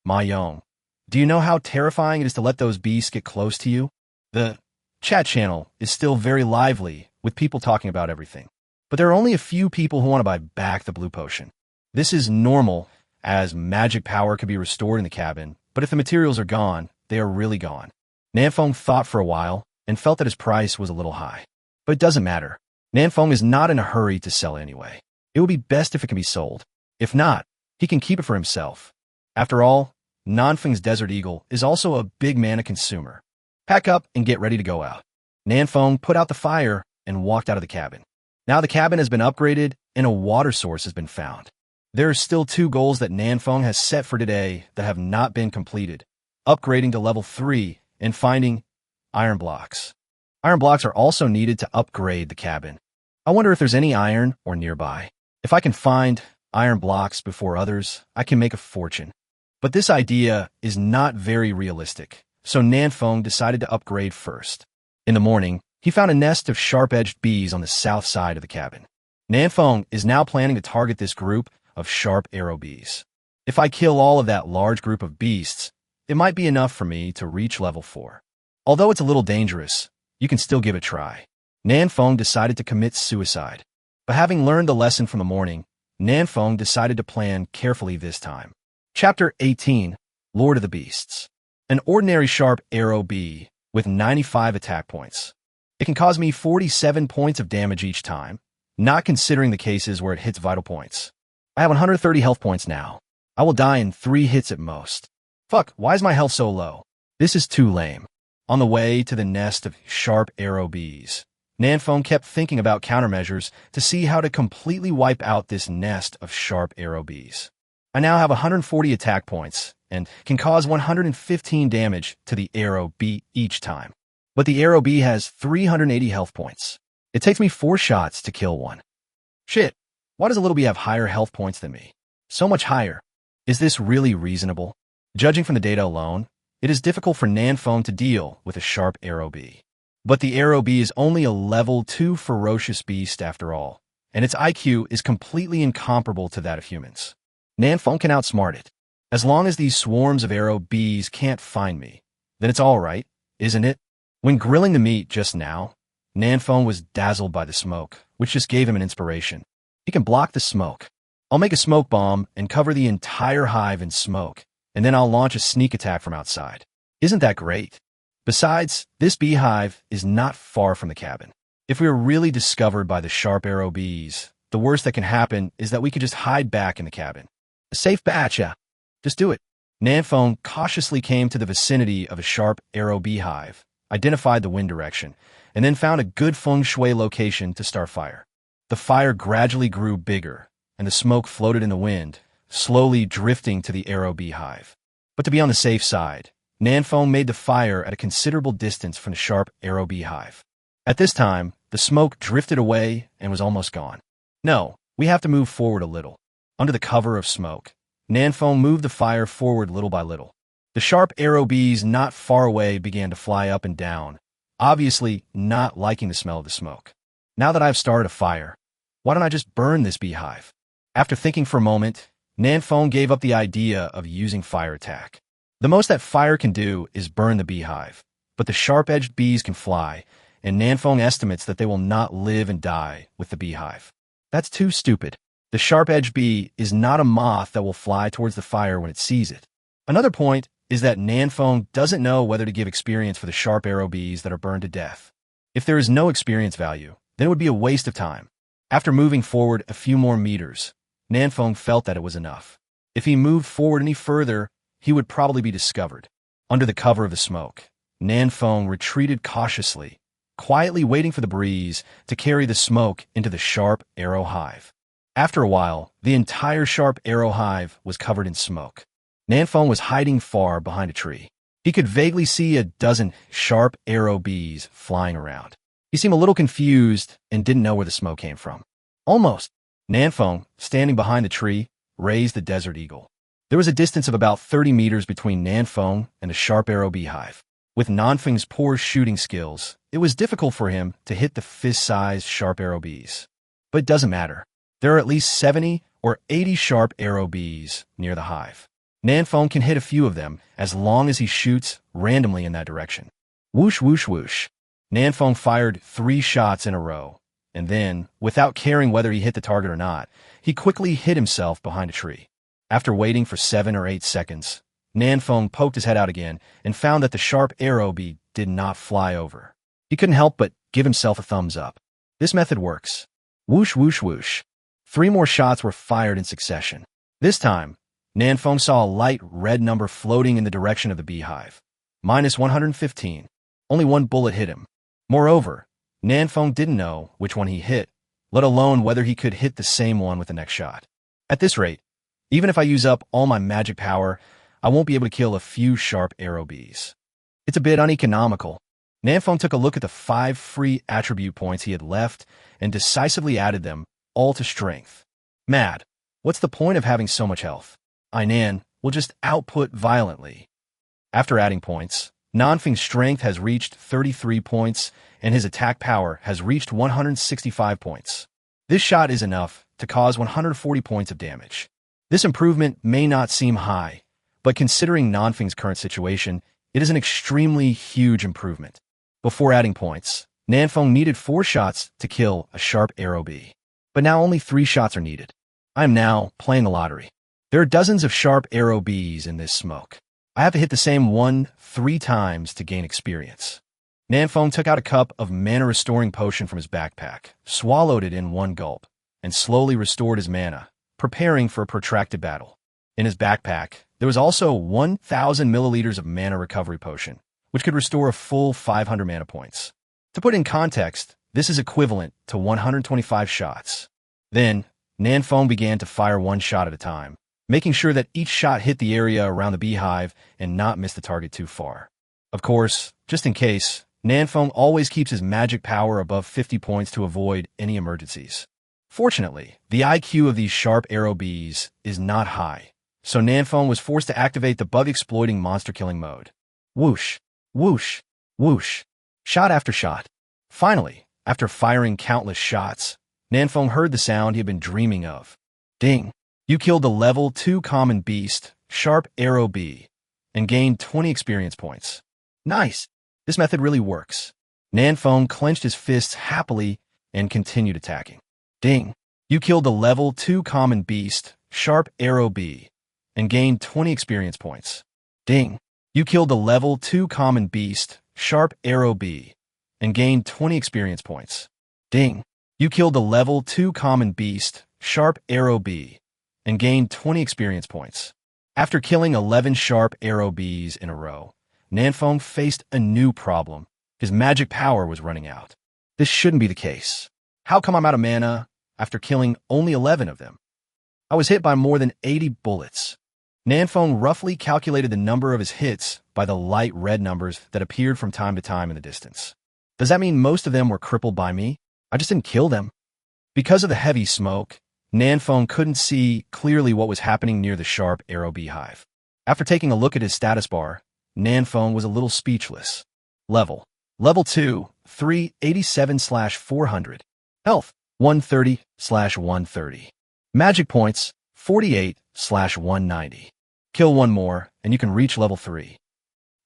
Ma Yong, do you know how terrifying it is to let those beasts get close to you? The chat channel is still very lively with people talking about everything. But there are only a few people who want to buy back the blue potion. This is normal, as magic power can be restored in the cabin, but if the materials are gone, they are really gone. Nanfeng thought for a while and felt that his price was a little high. But it doesn't matter. Nanfeng is not in a hurry to sell anyway. It would be best if it can be sold. If not, he can keep it for himself. After all, Nanfeng's Desert Eagle is also a big mana consumer. Pack up and get ready to go out. Nanfeng put out the fire and walked out of the cabin. Now the cabin has been upgraded and a water source has been found. There are still 2 goals that Nanfeng has set for today that have not been completed: upgrading to level 3 and finding iron blocks. Iron blocks are also needed to upgrade the cabin. I wonder if there's any iron or nearby. If I can find iron blocks before others, I can make a fortune. But this idea is not very realistic, so Nanfeng decided to upgrade first. In the morning, he found a nest of sharp-edged bees on the south side of the cabin. Nanfeng is now planning to target this group of sharp arrow bees. If I kill all of that large group of beasts, it might be enough for me to reach level 4. Although it's a little dangerous, you can still give it a try. Nanfeng decided to commit suicide. But having learned the lesson from the morning, Nanfeng decided to plan carefully this time. Chapter 18, Lord of the Beasts. An ordinary sharp arrow bee with 95 attack points. It can cause me 47 points of damage each time, not considering the cases where it hits vital points. I have 130 health points now. I will die in 3 hits at most. Fuck, why is my health so low? This is too lame. On the way to the nest of sharp arrow bees, Nanfeng kept thinking about countermeasures to see how to completely wipe out this nest of sharp arrow bees. I now have 140 attack points and can cause 115 damage to the arrow bee each time. But the arrow bee has 380 health points. It takes me 4 shots to kill one. Shit, why does a little bee have higher health points than me? So much higher. Is this really reasonable? Judging from the data alone, it is difficult for Nanfeng to deal with a sharp arrow bee. But the arrow bee is only a level 2 ferocious beast after all, and its IQ is completely incomparable to that of humans. Nanfeng can outsmart it. As long as these swarms of arrow bees can't find me, then it's all right, isn't it? When grilling the meat just now, Nanfeng was dazzled by the smoke, which just gave him an inspiration. He can block the smoke. I'll make a smoke bomb and cover the entire hive in smoke, and then I'll launch a sneak attack from outside. Isn't that great? Besides, this beehive is not far from the cabin. If we are really discovered by the sharp arrow bees, the worst that can happen is that we could just hide back in the cabin. A safe batch, yeah. Just do it. Nanfeng cautiously came to the vicinity of a sharp arrow beehive, identified the wind direction, and then found a good feng shui location to start fire. The fire gradually grew bigger, and the smoke floated in the wind, slowly drifting to the arrow beehive. But to be on the safe side, Nanfeng made the fire at a considerable distance from the sharp arrow beehive. At this time, the smoke drifted away and was almost gone. No, we have to move forward a little. Under the cover of smoke, Nanfeng moved the fire forward little by little. The sharp arrow bees not far away began to fly up and down, obviously not liking the smell of the smoke. Now that I've started a fire, why don't I just burn this beehive? After thinking for a moment, Nanfeng gave up the idea of using fire attack. The most that fire can do is burn the beehive, but the sharp-edged bees can fly, and Nanfeng estimates that they will not live and die with the beehive. That's too stupid. The sharp-edged bee is not a moth that will fly towards the fire when it sees it. Another point is that Nanfeng doesn't know whether to give experience for the sharp arrow bees that are burned to death. If there is no experience value, then it would be a waste of time. After moving forward a few more meters, Nanfeng felt that it was enough. If he moved forward any further, he would probably be discovered. Under the cover of the smoke, Nanfeng retreated cautiously, quietly waiting for the breeze to carry the smoke into the sharp arrow hive. After a while, the entire sharp arrow hive was covered in smoke. Nanfeng was hiding far behind a tree. He could vaguely see a dozen sharp arrow bees flying around. He seemed a little confused and didn't know where the smoke came from. Almost. Nanfeng, standing behind the tree, raised the Desert Eagle. There was a distance of about 30 meters between Nanfeng and the sharp arrow beehive. With Nanfeng's poor shooting skills, it was difficult for him to hit the fist-sized sharp arrow bees. But it doesn't matter. There are at least 70 or 80 sharp arrow bees near the hive. Nanfeng can hit a few of them as long as he shoots randomly in that direction. Whoosh, whoosh, whoosh. Nanfeng fired 3 shots in a row, and then, without caring whether he hit the target or not, he quickly hid himself behind a tree. After waiting for 7 or 8 seconds, Nanfeng poked his head out again and found that the sharp arrow bee did not fly over. He couldn't help but give himself a thumbs up. This method works. Whoosh, whoosh, whoosh. 3 more shots were fired in succession. This time, Nanfeng saw a light red number floating in the direction of the beehive. -115. Only one bullet hit him. Moreover, Nanfeng didn't know which one he hit, let alone whether he could hit the same one with the next shot. At this rate, even if I use up all my magic power, I won't be able to kill a few sharp arrow bees. It's a bit uneconomical. Nanfeng took a look at the 5 free attribute points he had left and decisively added them all to strength. Mad. What's the point of having so much health? Ainan will just output violently. After adding points, Nanfeng's strength has reached 33 points and his attack power has reached 165 points. This shot is enough to cause 140 points of damage. This improvement may not seem high, but considering Nanfeng's current situation, it is an extremely huge improvement. Before adding points, Nanfeng needed 4 shots to kill a sharp arrow bee. But now only 3 shots are needed. I am now playing the lottery. There are dozens of sharp arrow bees in this smoke. I have to hit the same one 3 times to gain experience. Nanfeng took out a cup of mana-restoring potion from his backpack, swallowed it in one gulp, and slowly restored his mana, preparing for a protracted battle. In his backpack, there was also 1,000 milliliters of mana recovery potion, which could restore a full 500 mana points. To put in context, this is equivalent to 125 shots. Then, Nanfeng began to fire 1 shot at a time, making sure that each shot hit the area around the beehive and not miss the target too far. Of course, just in case, Nanfeng always keeps his magic power above 50 points to avoid any emergencies. Fortunately, the IQ of these sharp arrow bees is not high, so Nanfeng was forced to activate the bug-exploiting monster-killing mode. Whoosh, whoosh, whoosh, shot after shot. Finally, after firing countless shots, Nanfeng heard the sound he had been dreaming of. Ding! You killed the level 2 common beast, sharp arrow bee, and gained 20 experience points. Nice! This method really works. Nanfeng clenched his fists happily and continued attacking. Ding! You killed the level 2 common beast, sharp arrow bee, and gained 20 experience points. Ding! You killed the level 2 common beast, sharp arrow bee, and gained 20 experience points. Ding! You killed the level 2 common beast, sharp arrow bee, and gained 20 experience points. After killing 11 sharp arrow bees in a row, Nanfeng faced a new problem. His magic power was running out. This shouldn't be the case. How come I'm out of mana after killing only 11 of them? I was hit by more than 80 bullets. Nanfeng roughly calculated the number of his hits by the light red numbers that appeared from time to time in the distance. Does that mean most of them were crippled by me? I just didn't kill them. Because of the heavy smoke, Nanfeng couldn't see clearly what was happening near the sharp arrow beehive. After taking a look at his status bar, Nanfeng was a little speechless. Level 2, 387/400. Health, 130/130. Magic points, 48/190. Kill 1 more, and you can reach level 3.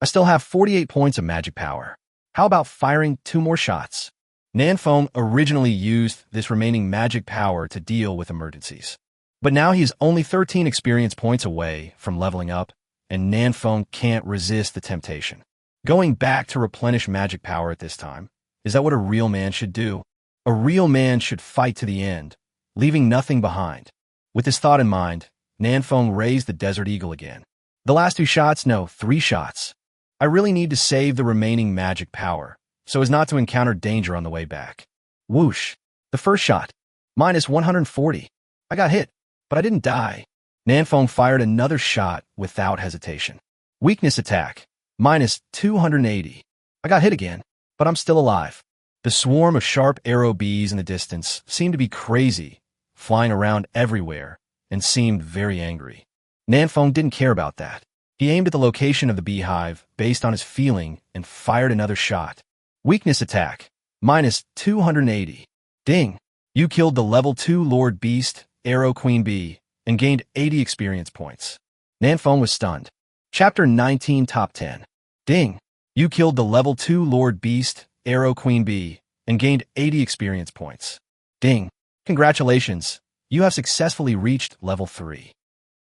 I still have 48 points of magic power. How about firing 2 more shots? Nanfeng originally used this remaining magic power to deal with emergencies. But now he's only 13 experience points away from leveling up, and Nanfeng can't resist the temptation. Going back to replenish magic power at this time, is that what a real man should do? A real man should fight to the end, leaving nothing behind. With this thought in mind, Nanfeng raised the Desert Eagle again. The last 2 shots? No, 3 shots. I really need to save the remaining magic power, so as not to encounter danger on the way back. Whoosh! The first shot. -140. I got hit, but I didn't die. Nanfeng fired another shot without hesitation. Weakness attack. -280. I got hit again, but I'm still alive. The swarm of sharp arrow bees in the distance seemed to be crazy, flying around everywhere, and seemed very angry. Nanfeng didn't care about that. He aimed at the location of the beehive based on his feeling and fired another shot. Weakness attack. -280. Ding! You killed the level 2 Lord Beast, Arrow Queen Bee, and gained 80 experience points. Nanfeng was stunned. Chapter 19 Top 10. Ding! You killed the level 2 Lord Beast, Arrow Queen Bee, and gained 80 experience points. Ding! Congratulations! You have successfully reached level 3.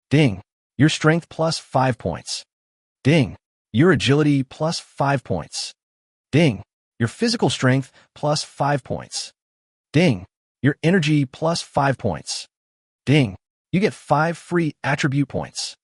Ding! Your strength plus 5 points. Ding! Your agility plus 5 points. Ding! Your physical strength plus 5 points. Ding! Your energy plus 5 points. Ding! You get 5 free attribute points.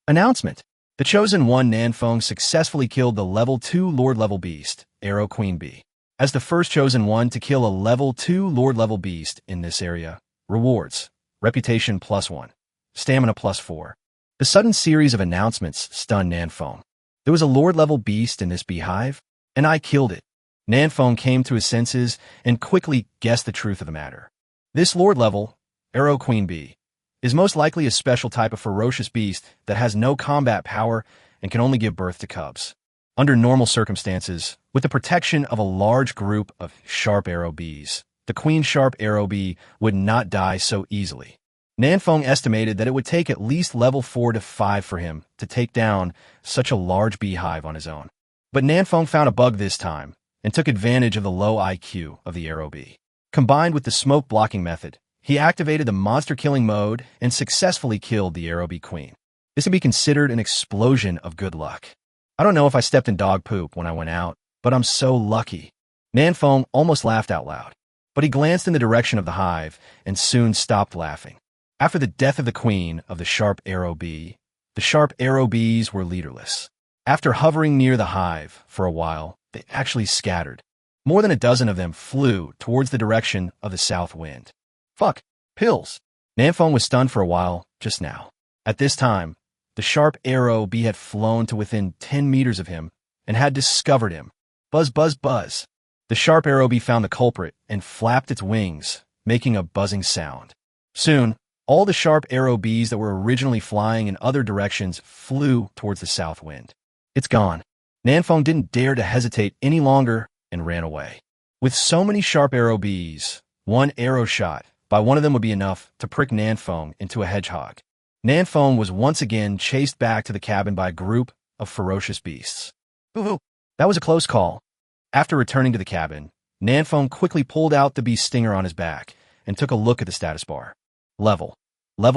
Announcement. The Chosen One Nanfeng successfully killed the level 2 Lord level beast, Arrow Queen Bee. As the first Chosen One to kill a level 2 Lord level beast in this area. Rewards. Reputation +1. Stamina +4. The sudden series of announcements stunned Nanfeng. There was a Lord level beast in this beehive, and I killed it. Nanfeng came to his senses and quickly guessed the truth of the matter. This Lord level, Arrow Queen Bee, is most likely a special type of ferocious beast that has no combat power and can only give birth to cubs. Under normal circumstances, with the protection of a large group of sharp arrow bees, the queen sharp arrow bee would not die so easily. Nanfeng estimated that it would take at least level 4 to 5 for him to take down such a large beehive on his own. But Nanfeng found a bug this time and took advantage of the low IQ of the arrow bee. Combined with the smoke blocking method, he activated the monster killing mode and successfully killed the arrow bee queen. This would be considered an explosion of good luck. I don't know if I stepped in dog poop when I went out, but I'm so lucky. Nanfeng almost laughed out loud, but he glanced in the direction of the hive and soon stopped laughing. After the death of the queen of the sharp arrow bee, the sharp arrow bees were leaderless. After hovering near the hive for a while, they actually scattered. More than a dozen of them flew towards the direction of the south wind. Fuck, pills. Nanfeng was stunned for a while just now. At this time, the sharp arrow bee had flown to within 10 meters of him and had discovered him. Buzz, buzz, buzz. The sharp arrow bee found the culprit and flapped its wings, making a buzzing sound. Soon, all the sharp arrow bees that were originally flying in other directions flew towards the south wind. It's gone. Nanfeng didn't dare to hesitate any longer and ran away. With so many sharp arrow bees, one arrow shot by one of them would be enough to prick Nanfeng into a hedgehog. Nanfeng was once again chased back to the cabin by a group of ferocious beasts. Boo-hoo! That was a close call. After returning to the cabin, Nanfeng quickly pulled out the beast stinger on his back and took a look at the status bar. Level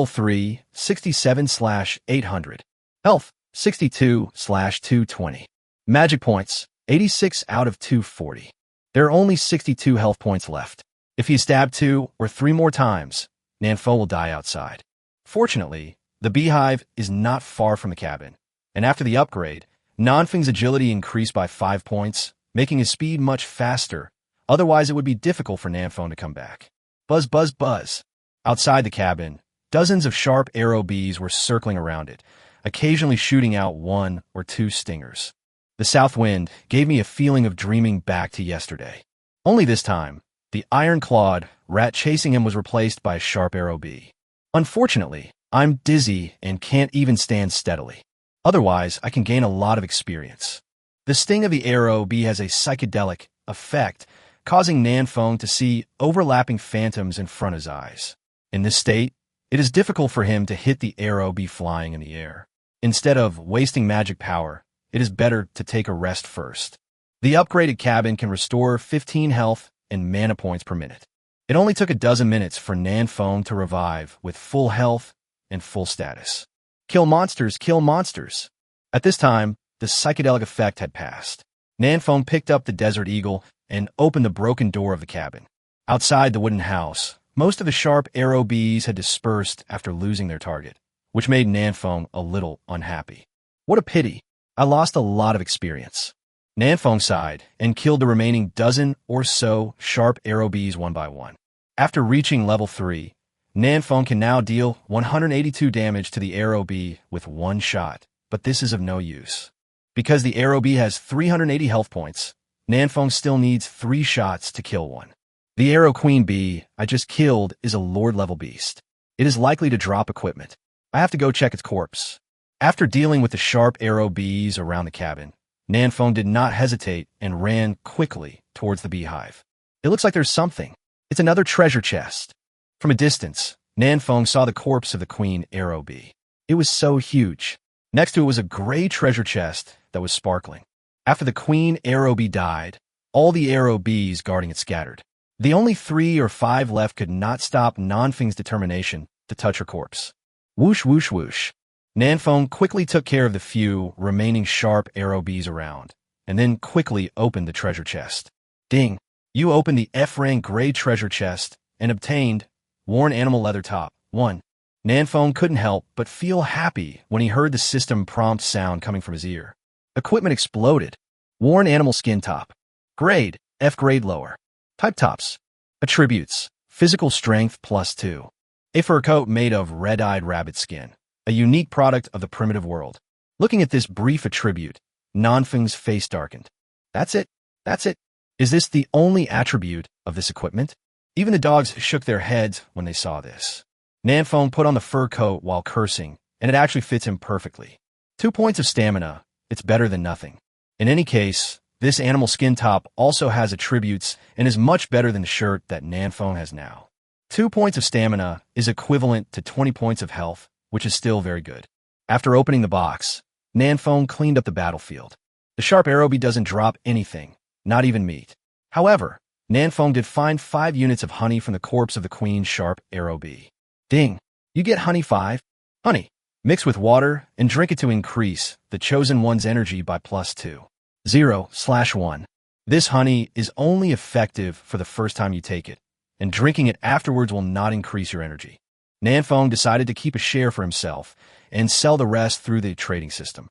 3, 67/800. Health, 62/220. Magic points, 86 out of 240. There are only 62 health points left. If he is stabbed 2 or 3 more times, Nanfeng will die outside. Fortunately, the beehive is not far from the cabin, and after the upgrade, Nanfeng's agility increased by 5 points, making his speed much faster. Otherwise, it would be difficult for Nanfeng to come back. Buzz, buzz, buzz. Outside the cabin, dozens of sharp arrow bees were circling around it, occasionally shooting out 1 or 2 stingers. The south wind gave me a feeling of dreaming back to yesterday. Only this time, the iron-clawed rat chasing him was replaced by a sharp arrow bee. Unfortunately, I'm dizzy and can't even stand steadily. Otherwise, I can gain a lot of experience. The sting of the arrow bee has a psychedelic effect, causing Nanfeng to see overlapping phantoms in front of his eyes. In this state, it is difficult for him to hit the arrow bee flying in the air. Instead of wasting magic power, it is better to take a rest first. The upgraded cabin can restore 15 health and mana points per minute. It only took a dozen minutes for Nanfeng to revive with full health and full status. Kill monsters, kill monsters. At this time, the psychedelic effect had passed. Nanfeng picked up the Desert Eagle and opened the broken door of the cabin. Outside the wooden house, most of the sharp arrow bees had dispersed after losing their target, which made Nanfeng a little unhappy. What a pity. I lost a lot of experience. Nanfeng sighed and killed the remaining dozen or so sharp arrow bees one by one. After reaching level 3, Nanfeng can now deal 182 damage to the arrow bee with 1 shot, but this is of no use. Because the arrow bee has 380 health points, Nanfeng still needs 3 shots to kill one. The arrow queen bee I just killed is a lord level beast. It is likely to drop equipment. I have to go check its corpse. After dealing with the sharp arrow bees around the cabin, Nanfeng did not hesitate and ran quickly towards the beehive. It looks like there's something. It's another treasure chest. From a distance, Nanfeng saw the corpse of the queen arrow bee. It was so huge. Next to it was a gray treasure chest that was sparkling. After the queen arrow bee died, all the arrow bees guarding it scattered. The only 3 or 5 left could not stop Nanfeng's determination to touch her corpse. Whoosh, whoosh, whoosh. Nanfeng quickly took care of the few remaining sharp arrow bees around, and then quickly opened the treasure chest. Ding! You opened the F-rank gray treasure chest and obtained worn animal leather top, 1. Nanfeng couldn't help but feel happy when he heard the system prompt sound coming from his ear. Equipment exploded. Worn animal skin top. Grade, F grade lower. Type tops. Attributes, physical strength +2. A fur coat made of red-eyed rabbit skin, a unique product of the primitive world. Looking at this brief attribute, Nanfeng's face darkened. That's it? That's it? Is this the only attribute of this equipment? Even the dogs shook their heads when they saw this. Nanfeng put on the fur coat while cursing, and it actually fits him perfectly. 2 points of stamina, it's better than nothing. In any case, this animal skin top also has attributes and is much better than the shirt that Nanfeng has now. 2 points of stamina is equivalent to 20 points of health, which is still very good. After opening the box, Nanfeng cleaned up the battlefield. The sharp arrow bee doesn't drop anything, not even meat. However, Nanfeng did find 5 units of honey from the corpse of the queen sharp arrow bee. Ding! You get honey 5. Honey. Mix with water and drink it to increase the chosen one's energy by +2. 0/1. This honey is only effective for the first time you take it, and drinking it afterwards will not increase your energy. Nanfeng decided to keep a share for himself and sell the rest through the trading system.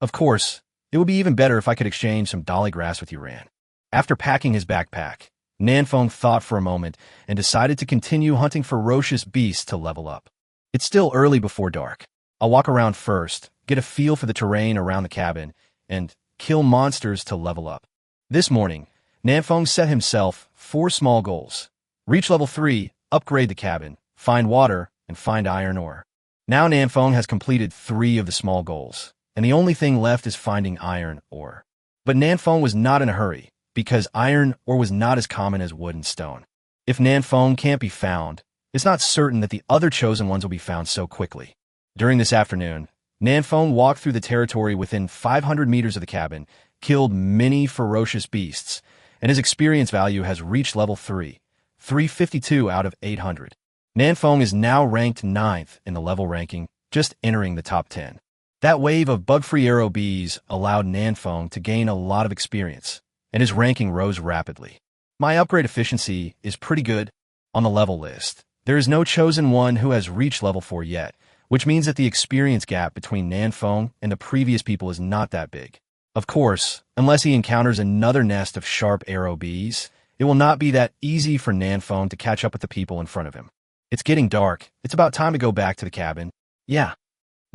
Of course, it would be even better if I could exchange some dolly grass with you, Ran. After packing his backpack, Nanfeng thought for a moment and decided to continue hunting ferocious beasts to level up. It's still early before dark. I'll walk around first, get a feel for the terrain around the cabin, and kill monsters to level up. This morning, Nanfeng set himself 4 small goals. Reach level 3, upgrade the cabin, find water, and find iron ore. Now Nanfeng has completed 3 of the small goals, and the only thing left is finding iron ore. But Nanfeng was not in a hurry, because iron ore was not as common as wood and stone. If Nanfeng can't be found, it's not certain that the other chosen ones will be found so quickly. During this afternoon, Nanfeng walked through the territory within 500 meters of the cabin, killed many ferocious beasts, and his experience value has reached level 3, 352 out of 800. Nanfeng is now ranked 9th in the level ranking, just entering the top 10. That wave of bug-free arrow bees allowed Nanfeng to gain a lot of experience, and his ranking rose rapidly. My upgrade efficiency is pretty good. On the level list, there is no chosen one who has reached level 4 yet, which means that the experience gap between Nanfeng and the previous people is not that big. Of course, unless he encounters another nest of sharp arrow bees, it will not be that easy for Nanfeng to catch up with the people in front of him. It's getting dark. It's about time to go back to the cabin. Yeah.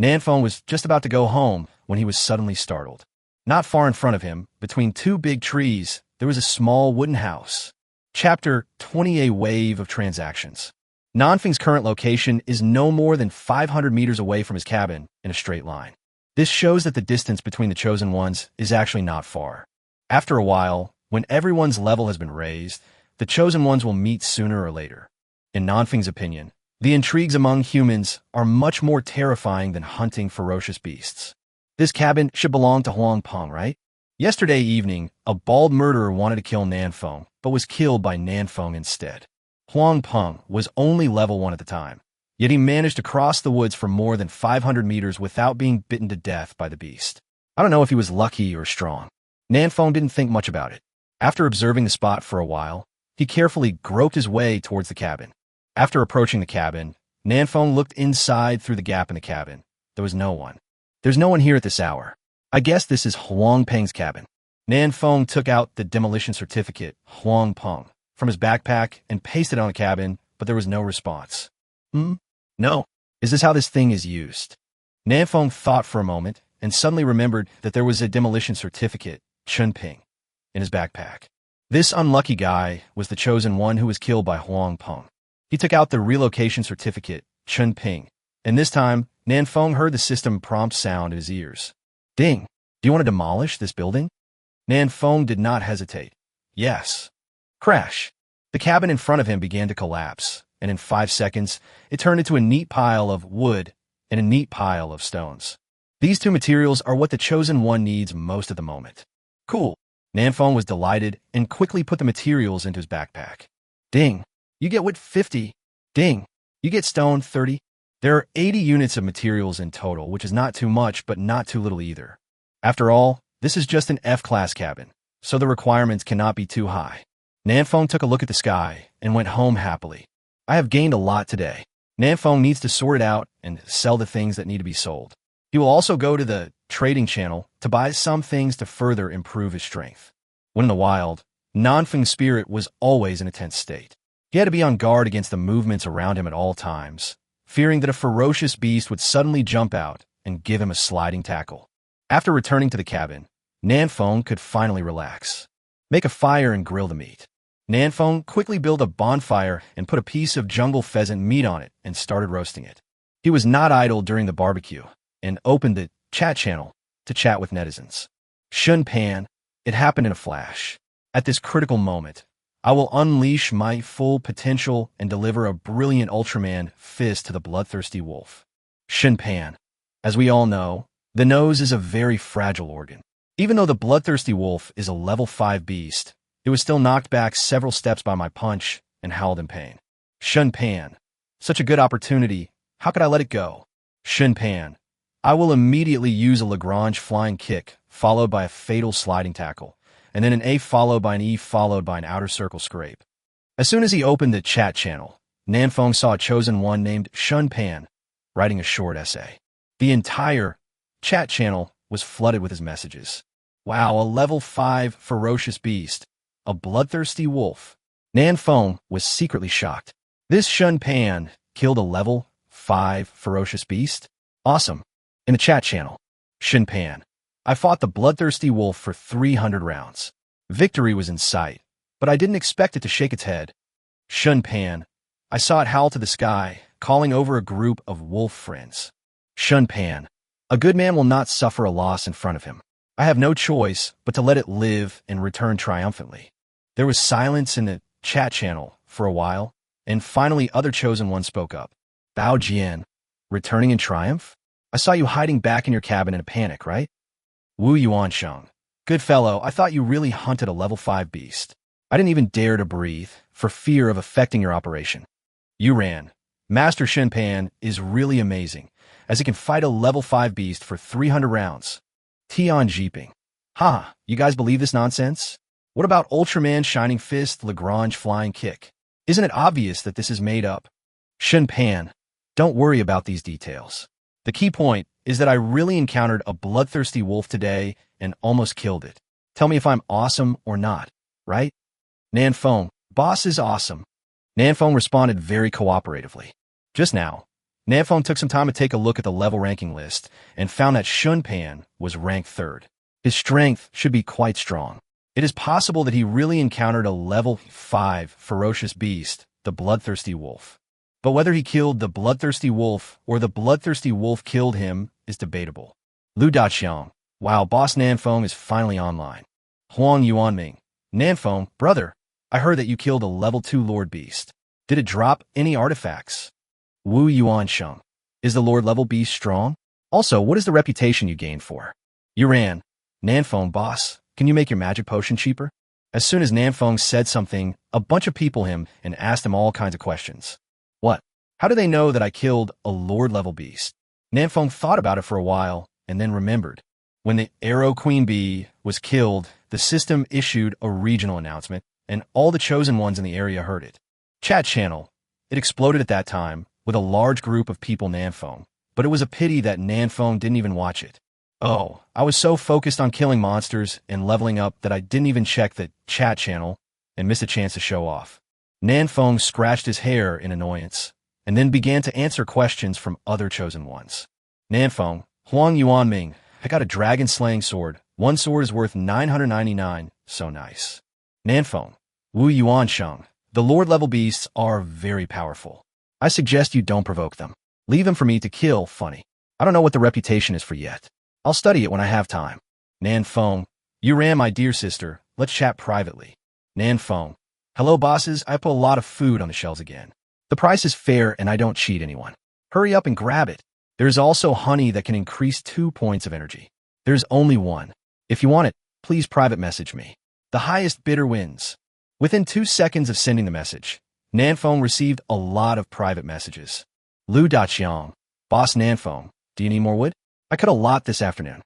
Nanfeng was just about to go home when he was suddenly startled. Not far in front of him, between 2 big trees, there was a small wooden house. Chapter 20: A Wave of Transactions. Nanfeng's current location is no more than 500 meters away from his cabin in a straight line. This shows that the distance between the chosen ones is actually not far. After a while, when everyone's level has been raised, the chosen ones will meet sooner or later. In Nanfeng's opinion, the intrigues among humans are much more terrifying than hunting ferocious beasts. This cabin should belong to Huang Peng, right? Yesterday evening, a bald murderer wanted to kill Nanfeng, but was killed by Nanfeng instead. Huang Peng was only level 1 at the time, yet he managed to cross the woods for more than 500 meters without being bitten to death by the beast. I don't know if he was lucky or strong. Nanfeng didn't think much about it. After observing the spot for a while, he carefully groped his way towards the cabin. After approaching the cabin, Nanfeng looked inside through the gap in the cabin. There was no one. There's no one here at this hour. I guess this is Huang Peng's cabin. Nanfeng took out the demolition certificate, Huang Peng, from his backpack and pasted it on the cabin, but there was no response. No. Is this how this thing is used? Nanfeng thought for a moment and suddenly remembered that there was a demolition certificate, Chunping, in his backpack. This unlucky guy was the chosen one who was killed by Huang Peng. He took out the relocation certificate, Chunping, and this time, Nanfeng heard the system prompt sound in his ears. Ding! Do you want to demolish this building? Nanfeng did not hesitate. Yes. Crash! The cabin in front of him began to collapse, and in 5 seconds, it turned into a neat pile of wood and a neat pile of stones. These 2 materials are what the chosen one needs most at the moment. Cool. Nanfeng was delighted and quickly put the materials into his backpack. Ding! You get wood 50. Ding! You get stone 30. There are 80 units of materials in total, which is not too much, but not too little either. After all, this is just an F-class cabin, so the requirements cannot be too high. Nanfeng took a look at the sky and went home happily. I have gained a lot today. Nanfeng needs to sort it out and sell the things that need to be sold. He will also go to the trading channel to buy some things to further improve his strength. When in the wild, Nanfeng's spirit was always in a tense state. He had to be on guard against the movements around him at all times, fearing that a ferocious beast would suddenly jump out and give him a sliding tackle. After returning to the cabin, Nanfeng could finally relax. Make a fire and grill the meat. Nanfeng quickly built a bonfire and put a piece of jungle pheasant meat on it and started roasting it. He was not idle during the barbecue and opened the chat channel to chat with netizens. Shun Pan, it happened in a flash. At this critical moment, I will unleash my full potential and deliver a brilliant Ultraman fist to the bloodthirsty wolf. Shun Pan. As we all know, the nose is a very fragile organ. Even though the bloodthirsty wolf is a level 5 beast, it was still knocked back several steps by my punch and howled in pain. Shun Pan. Such a good opportunity. How could I let it go? Shun Pan. I will immediately use a Lagrange flying kick, followed by a fatal sliding tackle, and then an A followed by an E followed by an outer circle scrape. As soon as he opened the chat channel, Nanfeng saw a chosen one named Shun Pan writing a short essay. The entire chat channel was flooded with his messages. Wow, a level 5 ferocious beast. A bloodthirsty wolf. Nanfeng was secretly shocked. This Shun Pan killed a level 5 ferocious beast? Awesome. In the chat channel, Shun Pan. I fought the bloodthirsty wolf for 300 rounds. Victory was in sight, but I didn't expect it to shake its head. Shun Pan. I saw it howl to the sky, calling over a group of wolf friends. Shun Pan. A good man will not suffer a loss in front of him. I have no choice but to let it live and return triumphantly. There was silence in the chat channel for a while, and finally other chosen one spoke up. Bao Jian. Returning in triumph? I saw you hiding back in your cabin in a panic, right? Wu Yuansheng. Good fellow, I thought you really hunted a level 5 beast. I didn't even dare to breathe, for fear of affecting your operation. You ran. Master Shun Pan is really amazing, as he can fight a level 5 beast for 300 rounds. Tian Jeeping. Ha, you guys believe this nonsense? What about Ultraman Shining Fist Lagrange Flying Kick? Isn't it obvious that this is made up? Shun Pan. Don't worry about these details. The key point is that I really encountered a bloodthirsty wolf today and almost killed it. Tell me if I'm awesome or not, right? Nanfeng. Boss is awesome. Nanfeng responded very cooperatively. Just now, Nanfeng took some time to take a look at the level ranking list and found that Shun Pan was ranked 3rd. His strength should be quite strong. It is possible that he really encountered a level 5 ferocious beast, the bloodthirsty wolf. But whether he killed the bloodthirsty wolf or the bloodthirsty wolf killed him is debatable. Lu Daqiang. Wow, Boss Nanfeng is finally online. Huang Yuanming. Nanfeng, brother, I heard that you killed a level 2 Lord Beast. Did it drop any artifacts? Wu Yuansheng. Is the Lord level beast strong? Also, what is the reputation you gained for? Yuran. Nanfeng, boss, can you make your magic potion cheaper? As soon as Nanfeng said something, a bunch of people him and asked him all kinds of questions. What? How do they know that I killed a Lord-level beast? Nanfeng thought about it for a while and then remembered. When the Arrow Queen Bee was killed, the system issued a regional announcement, and all the chosen ones in the area heard it. Chat channel. It exploded at that time, with a large group of people Nanfeng, but it was a pity that Nanfeng didn't even watch it. Oh, I was so focused on killing monsters and leveling up that I didn't even check the chat channel and missed a chance to show off. Nanfeng scratched his hair in annoyance, and then began to answer questions from other chosen ones. Nanfeng, Huang Yuanming, I got a dragon-slaying sword. One sword is worth 999, so nice. Nanfeng, Wu Yuansheng, the Lord-level beasts are very powerful. I suggest you don't provoke them. Leave them for me to kill, funny. I don't know what the reputation is for yet. I'll study it when I have time. Nanfeng, you ran my dear sister. Let's chat privately. Nanfeng, hello bosses, I put a lot of food on the shelves again. The price is fair and I don't cheat anyone. Hurry up and grab it. There's also honey that can increase 2 points of energy. There's only one. If you want it, please private message me. The highest bidder wins. Within 2 seconds of sending the message, Nanfeng received a lot of private messages. Lu Daqiang, Boss Nanfeng, do you need more wood? I cut a lot this afternoon.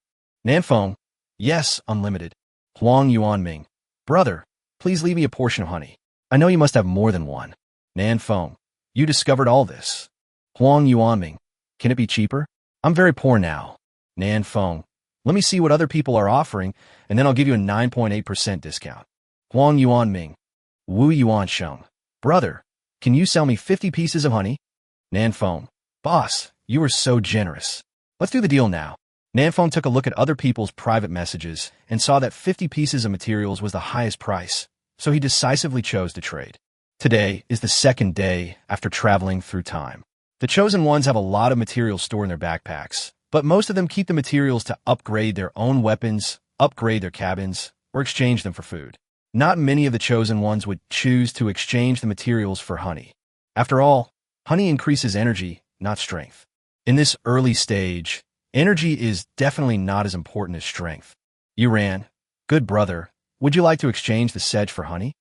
Nanfeng, yes, unlimited. Huang Yuanming, brother, please leave me a portion of honey. I know you must have more than one. Nanfeng, you discovered all this. Huang Yuanming. Can it be cheaper? I'm very poor now. Nan Feng. Let me see what other people are offering, and then I'll give you a 9.8% discount. Huang Yuanming. Wu Yuansheng. Brother, can you sell me 50 pieces of honey? Nan Feng. Boss, you are so generous. Let's do the deal now. Nan Feng took a look at other people's private messages and saw that 50 pieces of materials was the highest price, so he decisively chose to trade. Today is the second day after traveling through time. The chosen ones have a lot of materials stored in their backpacks, but most of them keep the materials to upgrade their own weapons, upgrade their cabins, or exchange them for food. Not many of the chosen ones would choose to exchange the materials for honey. After all, honey increases energy, not strength. In this early stage, energy is definitely not as important as strength. Yuran, good brother, would you like to exchange the sedge for honey?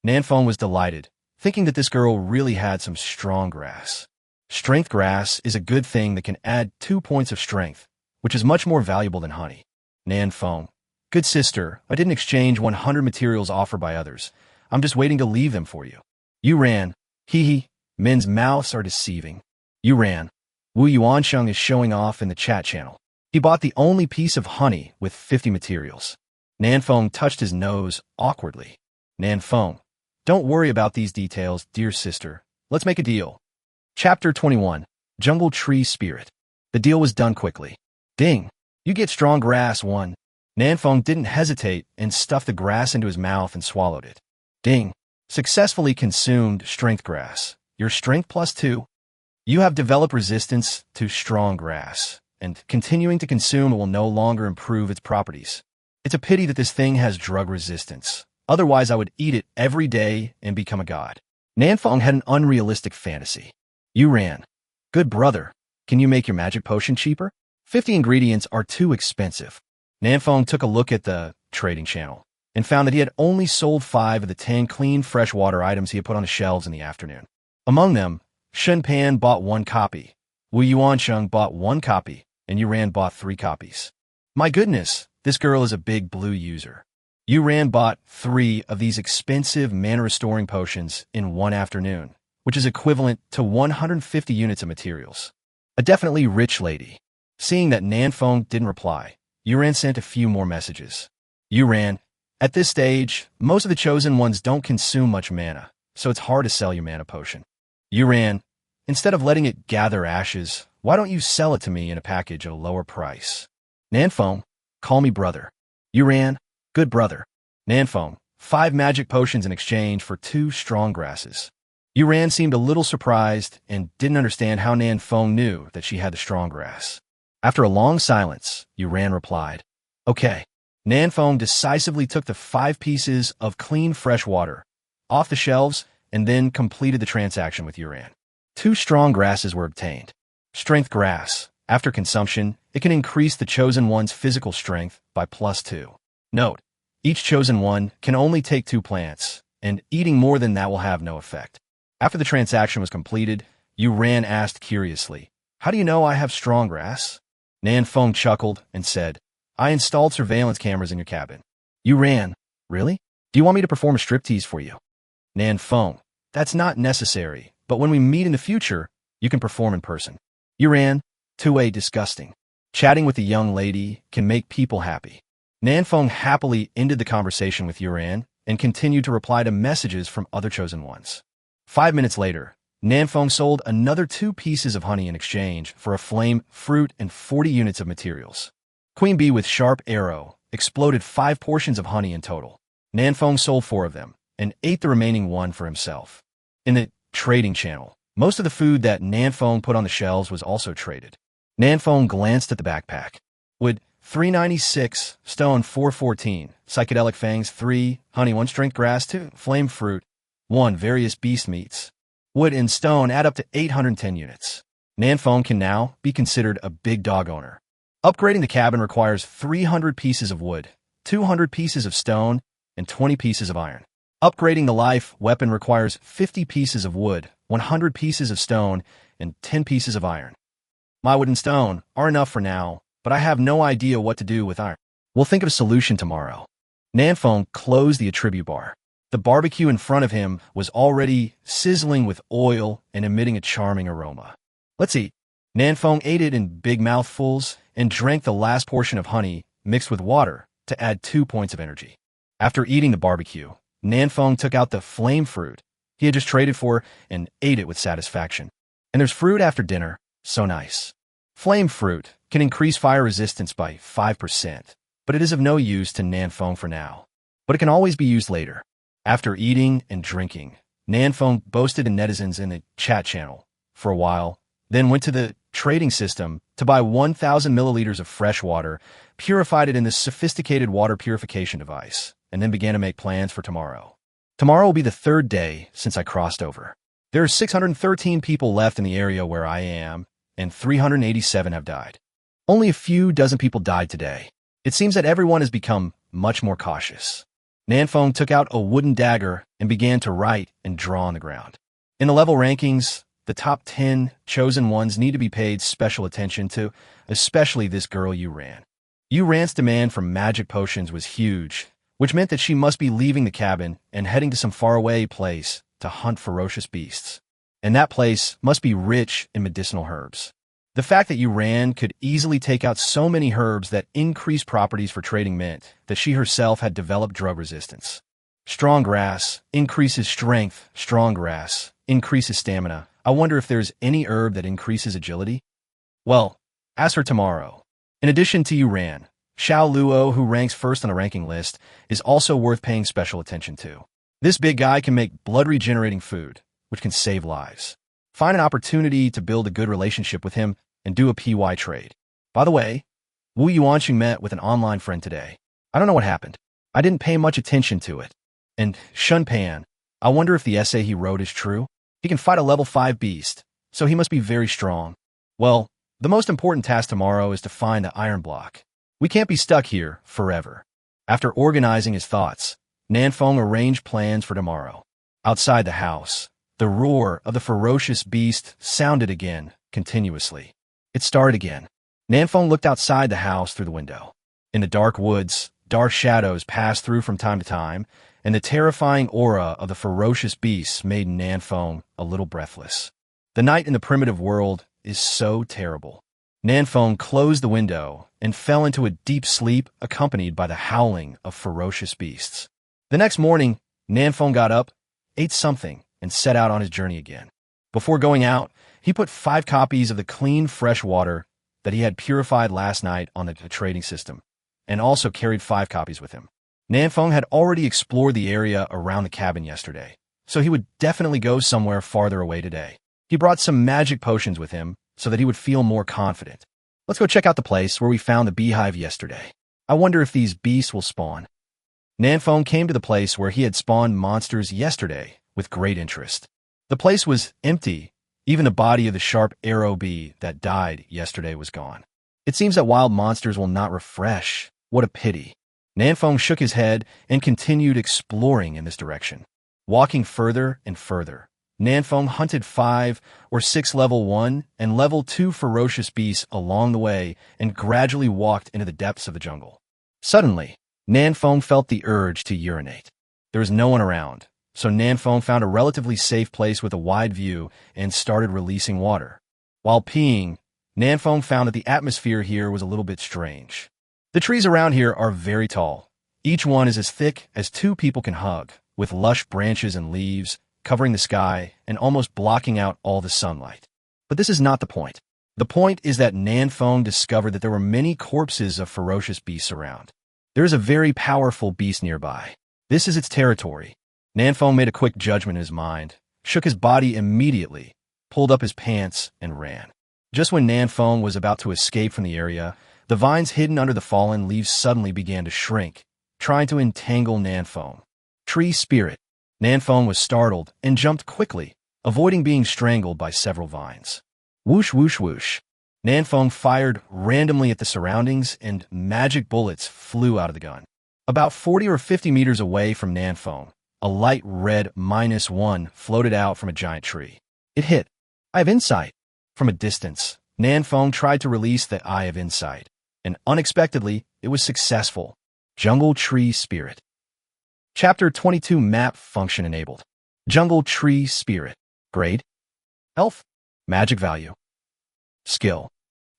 Nanfeng was delighted, thinking that this girl really had some strong grass. Strength grass is a good thing that can add 2 points of strength, which is much more valuable than honey. Nanfeng, good sister, I didn't exchange 100 materials offered by others. I'm just waiting to leave them for you. Yuran, hee, men's mouths are deceiving. Yuran, Wu Yuansheng is showing off in the chat channel. He bought the only piece of honey with 50 materials. Nanfeng touched his nose awkwardly. Nanfeng, don't worry about these details, dear sister. Let's make a deal. Chapter 21, Jungle Tree Spirit. The deal was done quickly. Ding, you get strong grass 1. Nanfeng didn't hesitate and stuffed the grass into his mouth and swallowed it. Ding, successfully consumed strength grass. Your strength +2. You have developed resistance to strong grass, and continuing to consume will no longer improve its properties. It's a pity that this thing has drug resistance. Otherwise, I would eat it every day and become a god. Nanfeng had an unrealistic fantasy. Yuran, good brother, can you make your magic potion cheaper? 50 ingredients are too expensive. Nanfeng took a look at the trading channel and found that he had only sold 5 of the 10 clean freshwater items he had put on the shelves in the afternoon. Among them, Shen Pan bought 1 copy, Wu Yuansheng bought 1 copy, and Yuran bought 3 copies. My goodness, this girl is a big blue user. Yuran bought 3 of these expensive mana-restoring potions in 1 afternoon, which is equivalent to 150 units of materials. A definitely rich lady. Seeing that Nanfeng didn't reply, Yuran sent a few more messages. Yuran, at this stage, most of the chosen ones don't consume much mana, so it's hard to sell your mana potion. Yuran, instead of letting it gather ashes, why don't you sell it to me in a package at a lower price? Nanfeng, call me brother. Yuran, good brother. Nanfeng, 5 magic potions in exchange for 2 strong grasses. Yuran seemed a little surprised and didn't understand how Nanfeng knew that she had the strong grass. After a long silence, Yuran replied, Okay. Nanfeng decisively took the 5 pieces of clean fresh water off the shelves and then completed the transaction with Yuran. 2 strong grasses were obtained. Strength grass. After consumption, it can increase the chosen one's physical strength by +2. Note, each chosen one can only take 2 plants, and eating more than that will have no effect. After the transaction was completed, Yuran asked curiously, How do you know I have strong grass? Nanfeng chuckled and said, I installed surveillance cameras in your cabin. Yuran, really? Do you want me to perform a striptease for you? Nanfeng, that's not necessary, but when we meet in the future, you can perform in person. Yuran, 2A disgusting. Chatting with a young lady can make people happy. Nanfeng happily ended the conversation with Yuran and continued to reply to messages from other chosen ones. 5 minutes later, Nanfeng sold another 2 pieces of honey in exchange for a flame, fruit, and 40 units of materials. Queen Bee with sharp arrow exploded 5 portions of honey in total. Nanfeng sold 4 of them and ate the remaining 1 for himself. In the trading channel, most of the food that Nanfeng put on the shelves was also traded. Nanfeng glanced at the backpack. Wood 396, stone 414, psychedelic fangs 3, honey 1, strength grass 2, flame fruit 1, various beast meats. Wood and stone add up to 810 units. Nanfeng can now be considered a big dog owner. Upgrading the cabin requires 300 pieces of wood, 200 pieces of stone, and 20 pieces of iron. Upgrading the life weapon requires 50 pieces of wood, 100 pieces of stone, and 10 pieces of iron. My wood and stone are enough for now, but I have no idea what to do with iron. We'll think of a solution tomorrow. Nanfeng closed the attribute bar. The barbecue in front of him was already sizzling with oil and emitting a charming aroma. Let's eat. Nanfeng ate it in big mouthfuls and drank the last portion of honey mixed with water to add 2 points of energy. After eating the barbecue, Nanfeng took out the flame fruit he had just traded for and ate it with satisfaction. And there's fruit after dinner, so nice. Flame fruit can increase fire resistance by 5%, but it is of no use to Nanfeng for now. But it can always be used later. After eating and drinking, Nanfeng boasted to netizens in the chat channel for a while, then went to the trading system to buy 1,000 milliliters of fresh water, purified it in this sophisticated water purification device, and then began to make plans for tomorrow. Tomorrow will be the 3rd day since I crossed over. There are 613 people left in the area where I am, and 387 have died. Only a few dozen people died today. It seems that everyone has become much more cautious. Nanfeng took out a wooden dagger and began to write and draw on the ground. In the level rankings, the top 10 chosen ones need to be paid special attention to, especially this girl Yu Ran. Yu Ran's demand for magic potions was huge, which meant that she must be leaving the cabin and heading to some faraway place to hunt ferocious beasts. And that place must be rich in medicinal herbs. The fact that Yu Ran could easily take out so many herbs that increased properties for trading meant that she herself had developed drug resistance. Strong grass increases strength, strong grass increases stamina. I wonder if there's any herb that increases agility? Well, ask her tomorrow. In addition to Yu Ran, Xiao Luo, who ranks first on the ranking list, is also worth paying special attention to. This big guy can make blood-regenerating food, which can save lives. Find an opportunity to build a good relationship with him and do a PY trade. By the way, Wu Yuanqing met with an online friend today. I don't know what happened. I didn't pay much attention to it. And Shun Pan, I wonder if the essay he wrote is true. He can fight a level 5 beast, so he must be very strong. Well, the most important task tomorrow is to find the iron block. We can't be stuck here forever. After organizing his thoughts, Nanfeng arranged plans for tomorrow. Outside the house, the roar of the ferocious beast sounded again, continuously. It started again. Nanfeng looked outside the house through the window. In the dark woods, dark shadows passed through from time to time, and the terrifying aura of the ferocious beasts made Nanfeng a little breathless. The night in the primitive world is so terrible. Nanfeng closed the window and fell into a deep sleep accompanied by the howling of ferocious beasts. The next morning, Nanfeng got up, ate something, and set out on his journey again. Before going out, he put 5 copies of the clean, fresh water that he had purified last night on the trading system, and also carried 5 copies with him. Nanfeng had already explored the area around the cabin yesterday, so he would definitely go somewhere farther away today. He brought some magic potions with him so that he would feel more confident. Let's go check out the place where we found the beehive yesterday. I wonder if these beasts will spawn. Nanfeng came to the place where he had spawned monsters yesterday with great interest. The place was empty. Even the body of the sharp arrow bee that died yesterday was gone. It seems that wild monsters will not refresh. What a pity. Nanfeng shook his head and continued exploring in this direction. Walking further and further, Nanfeng hunted 5 or 6 level 1 and level 2 ferocious beasts along the way and gradually walked into the depths of the jungle. Suddenly, Nanfeng felt the urge to urinate. There was no one around, so Nanfeng found a relatively safe place with a wide view and started releasing water. While peeing, Nanfeng found that the atmosphere here was a little bit strange. The trees around here are very tall. Each one is as thick as 2 people can hug, with lush branches and leaves covering the sky and almost blocking out all the sunlight. But this is not the point. The point is that Nanfeng discovered that there were many corpses of ferocious beasts around. There is a very powerful beast nearby. This is its territory. Nanfeng made a quick judgment in his mind, shook his body immediately, pulled up his pants, and ran. Just when Nanfeng was about to escape from the area, the vines hidden under the fallen leaves suddenly began to shrink, trying to entangle Nanfeng. Tree spirit. Nanfeng was startled and jumped quickly, avoiding being strangled by several vines. Whoosh, whoosh, whoosh. Nanfeng fired randomly at the surroundings, and magic bullets flew out of the gun. About 40 or 50 meters away from Nanfeng, a light red -1 floated out from a giant tree. It hit. I have insight. From a distance, Nanfeng tried to release the Eye of Insight, and unexpectedly, it was successful. Jungle Tree Spirit. Chapter 22 Map Function Enabled. Jungle Tree Spirit. Grade. Health. Magic Value. Skill.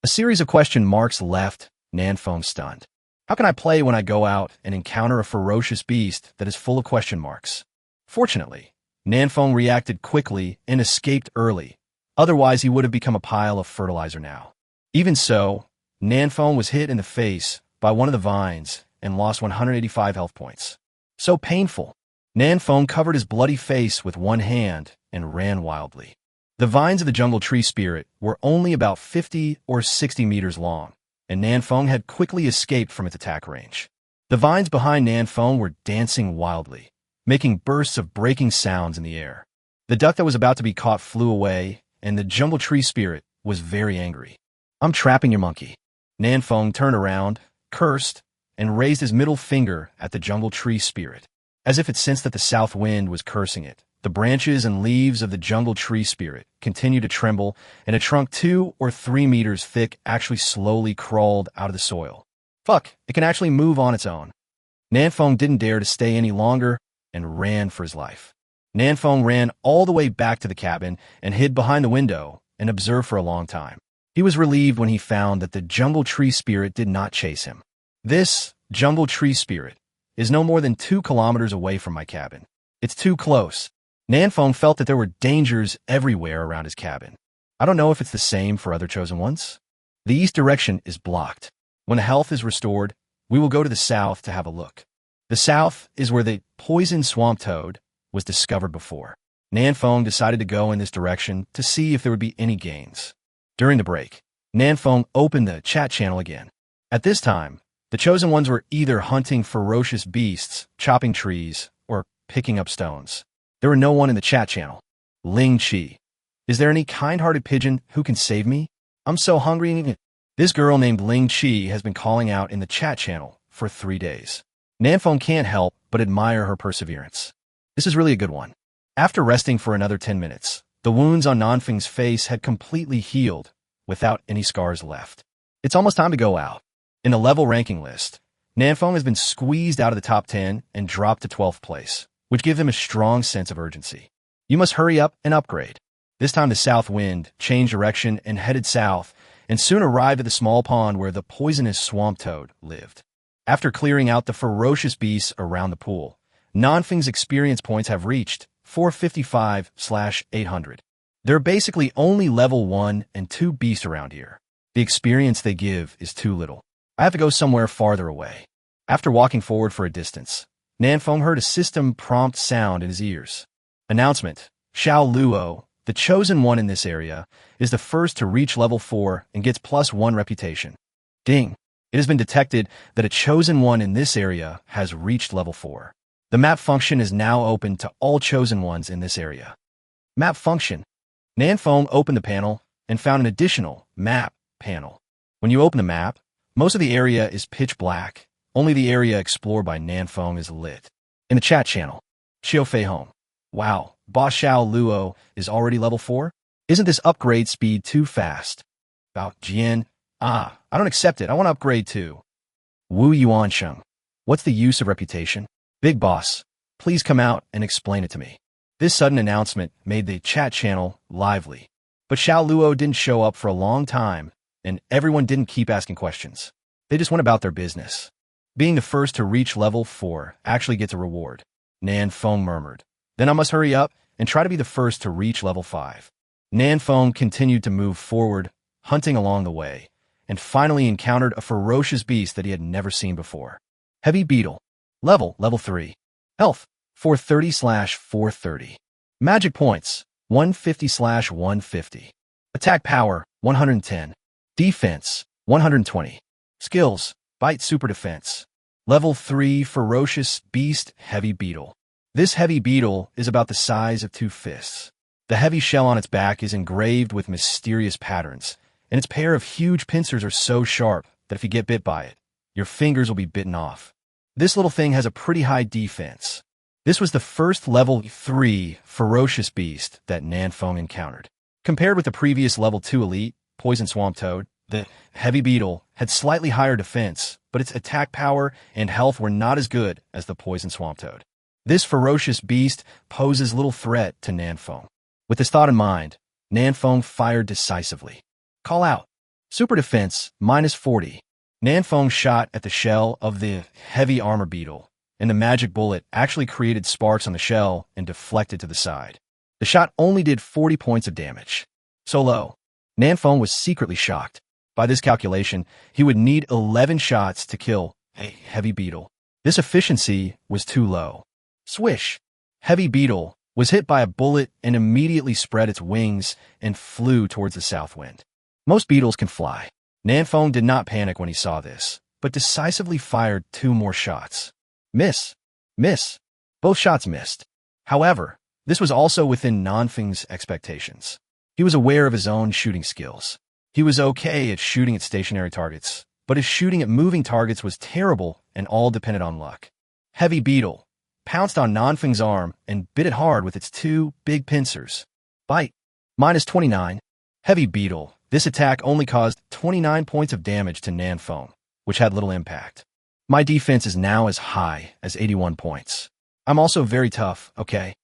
A series of question marks left Nanfeng stunned. How can I play when I go out and encounter a ferocious beast that is full of question marks? Fortunately, Nanfeng reacted quickly and escaped early. Otherwise, he would have become a pile of fertilizer now. Even so, Nanfeng was hit in the face by one of the vines and lost 185 health points. So painful. Nanfeng covered his bloody face with one hand and ran wildly. The vines of the jungle tree spirit were only about 50 or 60 meters long, and Nanfeng had quickly escaped from its attack range. The vines behind Nanfeng were dancing wildly, making bursts of breaking sounds in the air. The duck that was about to be caught flew away, and the jungle tree spirit was very angry. I'm trapping your monkey. Nanfeng turned around, cursed, and raised his middle finger at the jungle tree spirit. As if it sensed that the south wind was cursing it, the branches and leaves of the jungle tree spirit continued to tremble, and a trunk 2 or 3 meters thick actually slowly crawled out of the soil. Fuck, it can actually move on its own. Nanfeng didn't dare to stay any longer and ran for his life. Nanfeng ran all the way back to the cabin and hid behind the window and observed for a long time. He was relieved when he found that the jungle tree spirit did not chase him. This jungle tree spirit is no more than 2 kilometers away from my cabin. It's too close. Nanfeng felt that there were dangers everywhere around his cabin. I don't know if it's the same for other chosen ones. The east direction is blocked. When health is restored, we will go to the south to have a look. The south is where the poison swamp toad was discovered before. Nanfeng decided to go in this direction to see if there would be any gains. During the break, Nanfeng opened the chat channel again. At this time, the chosen ones were either hunting ferocious beasts, chopping trees, or picking up stones. There were no one in the chat channel. Ling Chi. Is there any kind-hearted pigeon who can save me? I'm so hungry. This girl named Ling Chi has been calling out in the chat channel for 3 days. Nanfeng can't help but admire her perseverance. This is really a good one. After resting for another 10 minutes, the wounds on Nanfeng's face had completely healed without any scars left. It's almost time to go out. In the level ranking list, Nanfeng has been squeezed out of the top 10 and dropped to 12th place, which gives him a strong sense of urgency. You must hurry up and upgrade. This time the south wind changed direction and headed south, and soon arrived at the small pond where the poisonous swamp toad lived. After clearing out the ferocious beasts around the pool, Nanfeng's experience points have reached 455/800. There are basically only level 1 and 2 beasts around here. The experience they give is too little. I have to go somewhere farther away. After walking forward for a distance, Nanfeng heard a system prompt sound in his ears. Announcement: Xiao Luo, the chosen one in this area, is the first to reach level 4 and gets +1 reputation. Ding! It has been detected that a chosen one in this area has reached level 4. The map function is now open to all chosen ones in this area. Map function. Nanfeng opened the panel and found an additional map panel. When you open the map, most of the area is pitch black. Only the area explored by Nanfeng is lit. In the chat channel, Xiaofei Home. Wow, Boss Xiao Luo is already level 4? Isn't this upgrade speed too fast? Bao Jian. I don't accept it. I want to upgrade too. Wu Yuansheng. What's the use of reputation? Big boss, please come out and explain it to me. This sudden announcement made the chat channel lively. But Xiao Luo didn't show up for a long time, and everyone didn't keep asking questions. They just went about their business. Being the first to reach level 4 actually gets a reward, Nanfeng murmured. Then I must hurry up and try to be the first to reach level 5. Nanfeng continued to move forward, hunting along the way, and finally encountered a ferocious beast that he had never seen before. Heavy beetle. Level 3. Health, 430/430. Magic points, 150/150. Attack power, 110. Defense, 120. Skills, bite super defense. Level 3 ferocious beast heavy beetle. This heavy beetle is about the size of 2 fists. The heavy shell on its back is engraved with mysterious patterns, and its pair of huge pincers are so sharp that if you get bit by it, your fingers will be bitten off. This little thing has a pretty high defense. This was the first level 3 ferocious beast that Nanfeng encountered. Compared with the previous level 2 elite, poison swamp toad, the heavy beetle had slightly higher defense, but its attack power and health were not as good as the poison swamp toad. This ferocious beast poses little threat to Nanfeng. With this thought in mind, Nanfeng fired decisively. Call out. Super defense, minus 40. Nanfeng shot at the shell of the heavy armor beetle, and the magic bullet actually created sparks on the shell and deflected to the side. The shot only did 40 points of damage. So low. Nanfeng was secretly shocked. By this calculation, he would need 11 shots to kill a heavy beetle. This efficiency was too low. Swish! Heavy beetle was hit by a bullet and immediately spread its wings and flew towards the south wind. Most beetles can fly. Nanfeng did not panic when he saw this, but decisively fired 2 more shots. Miss. Miss. Both shots missed. However, this was also within Nanfeng's expectations. He was aware of his own shooting skills. He was okay at shooting at stationary targets, but his shooting at moving targets was terrible and all depended on luck. Heavy beetle pounced on Nanfeng's arm and bit it hard with its 2 big pincers. Bite. Minus 29. Heavy beetle. This attack only caused 29 points of damage to Nanfeng, which had little impact. My defense is now as high as 81 points. I'm also very tough, okay?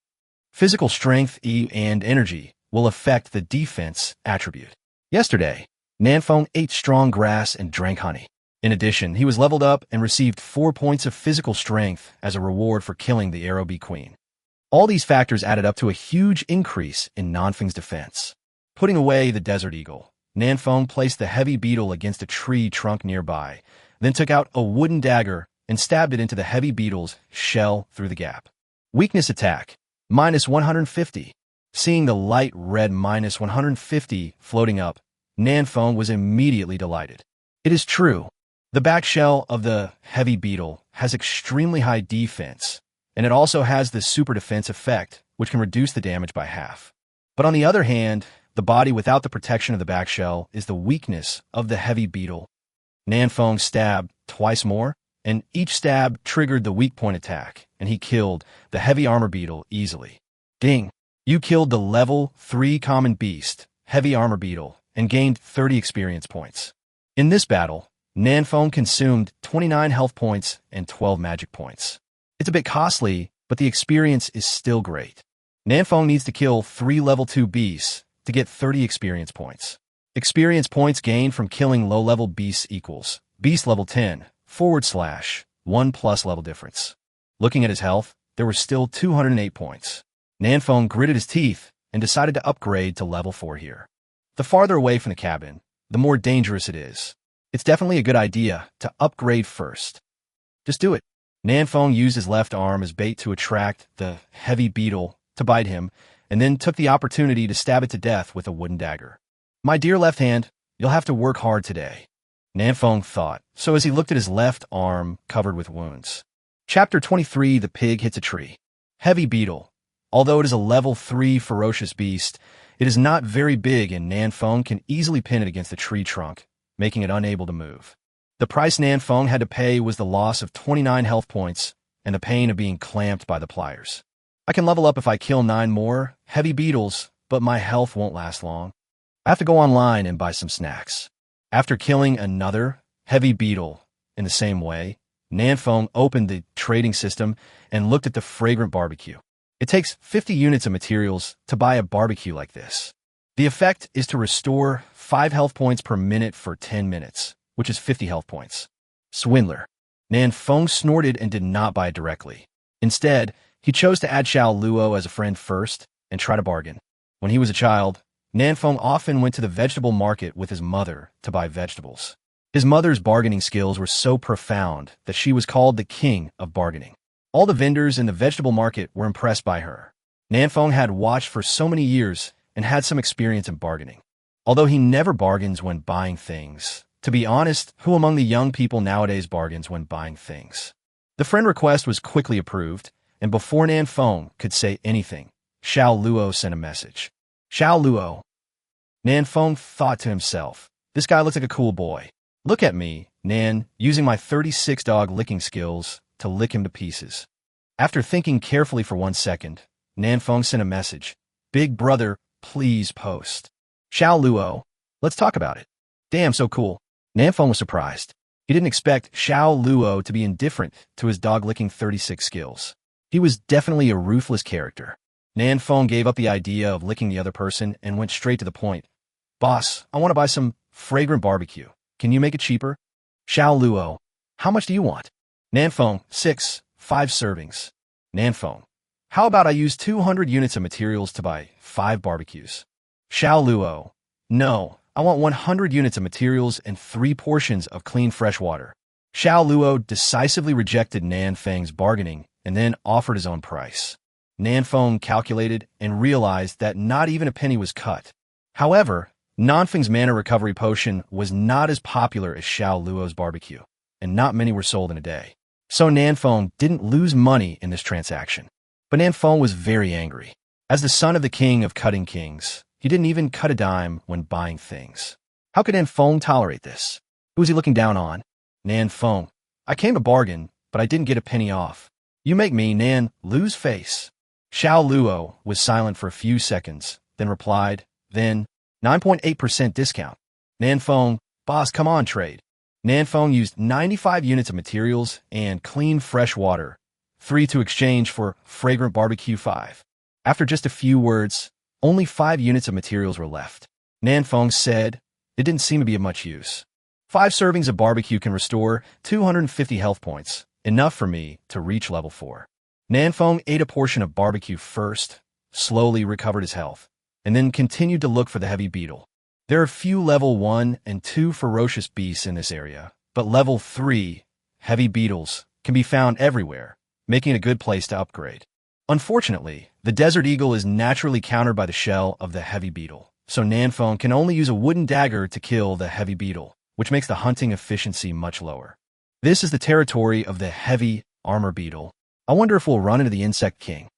Physical strength, E, and energy will affect the defense attribute. Yesterday, Nanfeng ate strong grass and drank honey. In addition, he was leveled up and received 4 points of physical strength as a reward for killing the Arrow Bee Queen. All these factors added up to a huge increase in Nanfeng's defense. Putting away the desert eagle, Nanfeng placed the heavy beetle against a tree trunk nearby, then took out a wooden dagger and stabbed it into the heavy beetle's shell through the gap. Weakness attack, minus 150. Seeing the light red minus 150 floating up, Nanfeng was immediately delighted. It is true. The back shell of the heavy beetle has extremely high defense, and it also has the super defense effect, which can reduce the damage by half. But on the other hand, the body without the protection of the back shell is the weakness of the heavy beetle. Nanfeng stabbed twice more, and each stab triggered the weak point attack, and he killed the heavy armor beetle easily. Ding! You killed the level 3 common beast, heavy armor beetle, and gained 30 experience points. In this battle, Nanfeng consumed 29 health points and 12 magic points. It's a bit costly, but the experience is still great. Nanfeng needs to kill 3 level 2 beasts to get 30 experience points. Experience points gained from killing low-level beasts equals beast level 10 / 1 plus level difference. Looking at his health, there were still 208 points. Nanfeng gritted his teeth and decided to upgrade to level 4 here. The farther away from the cabin, the more dangerous it is. It's definitely a good idea to upgrade first. Just do it. Nanfeng used his left arm as bait to attract the heavy beetle to bite him, and then took the opportunity to stab it to death with a wooden dagger. My dear left hand, you'll have to work hard today, Nanfeng thought, so as he looked at his left arm covered with wounds. Chapter 23, The Pig Hits a Tree. Heavy beetle. Although it is a level 3 ferocious beast, it is not very big and Nanfeng can easily pin it against the tree trunk, making it unable to move. The price Nanfeng had to pay was the loss of 29 health points and the pain of being clamped by the pliers. I can level up if I kill 9 more heavy beetles, but my health won't last long. I have to go online and buy some snacks. After killing another heavy beetle in the same way, Nanfeng opened the trading system and looked at the fragrant barbecue. It takes 50 units of materials to buy a barbecue like this. The effect is to restore 5 health points per minute for 10 minutes, which is 50 health points. Swindler. Nanfeng snorted and did not buy it directly. Instead, he chose to add Xiao Luo as a friend first and try to bargain. When he was a child, Nanfeng often went to the vegetable market with his mother to buy vegetables. His mother's bargaining skills were so profound that she was called the king of bargaining. All the vendors in the vegetable market were impressed by her. Nanfeng had watched for so many years and had some experience in bargaining. Although he never bargains when buying things, to be honest, who among the young people nowadays bargains when buying things? The friend request was quickly approved, and before Nanfeng could say anything, Xiao Luo sent a message. Xiao Luo. Nanfeng thought to himself, this guy looks like a cool boy. Look at me, Nan, using my 36 dog licking skills to lick him to pieces. After thinking carefully for 1 second, Nanfeng sent a message. Big brother, please post. Xiao Luo. Let's talk about it. Damn, so cool. Nanfeng was surprised. He didn't expect Xiao Luo to be indifferent to his dog-licking 36 skills. He was definitely a ruthless character. Nanfeng gave up the idea of licking the other person and went straight to the point. Boss, I want to buy some fragrant barbecue. Can you make it cheaper? Xiao Luo, how much do you want? Nanfeng, 5 servings. Nanfeng, how about I use 200 units of materials to buy 5 barbecues? Xiao Luo, no, I want 100 units of materials and 3 portions of clean fresh water. Xiao Luo decisively rejected Nanfeng's bargaining and then offered his own price. Nanfeng calculated and realized that not even a penny was cut. However, Nanfeng's mana recovery potion was not as popular as Xiao Luo's barbecue, and not many were sold in a day. So Nanfeng didn't lose money in this transaction. But Nanfeng was very angry. As the son of the king of cutting kings, he didn't even cut a dime when buying things. How could Nanfeng tolerate this? Who was he looking down on? Nanfeng, I came to bargain, but I didn't get a penny off. You make me, Nan, lose face. Xiao Luo was silent for a few seconds, then replied, then, 9.8% discount. Nanfeng, boss, come on, trade. Nanfeng used 95 units of materials and clean fresh water, 3 to exchange for fragrant barbecue 5. After just a few words, only 5 units of materials were left. Nanfeng said, it didn't seem to be of much use. 5 servings of barbecue can restore 250 health points, enough for me to reach level 4. Nanfeng ate a portion of barbecue first, slowly recovered his health, and then continued to look for the heavy beetle. There are few level 1 and 2 ferocious beasts in this area, but level 3, heavy beetles, can be found everywhere, making it a good place to upgrade. Unfortunately, the desert eagle is naturally countered by the shell of the heavy beetle, so Nanfeng can only use a wooden dagger to kill the heavy beetle, which makes the hunting efficiency much lower. This is the territory of the heavy armor beetle. I wonder if we'll run into the insect king.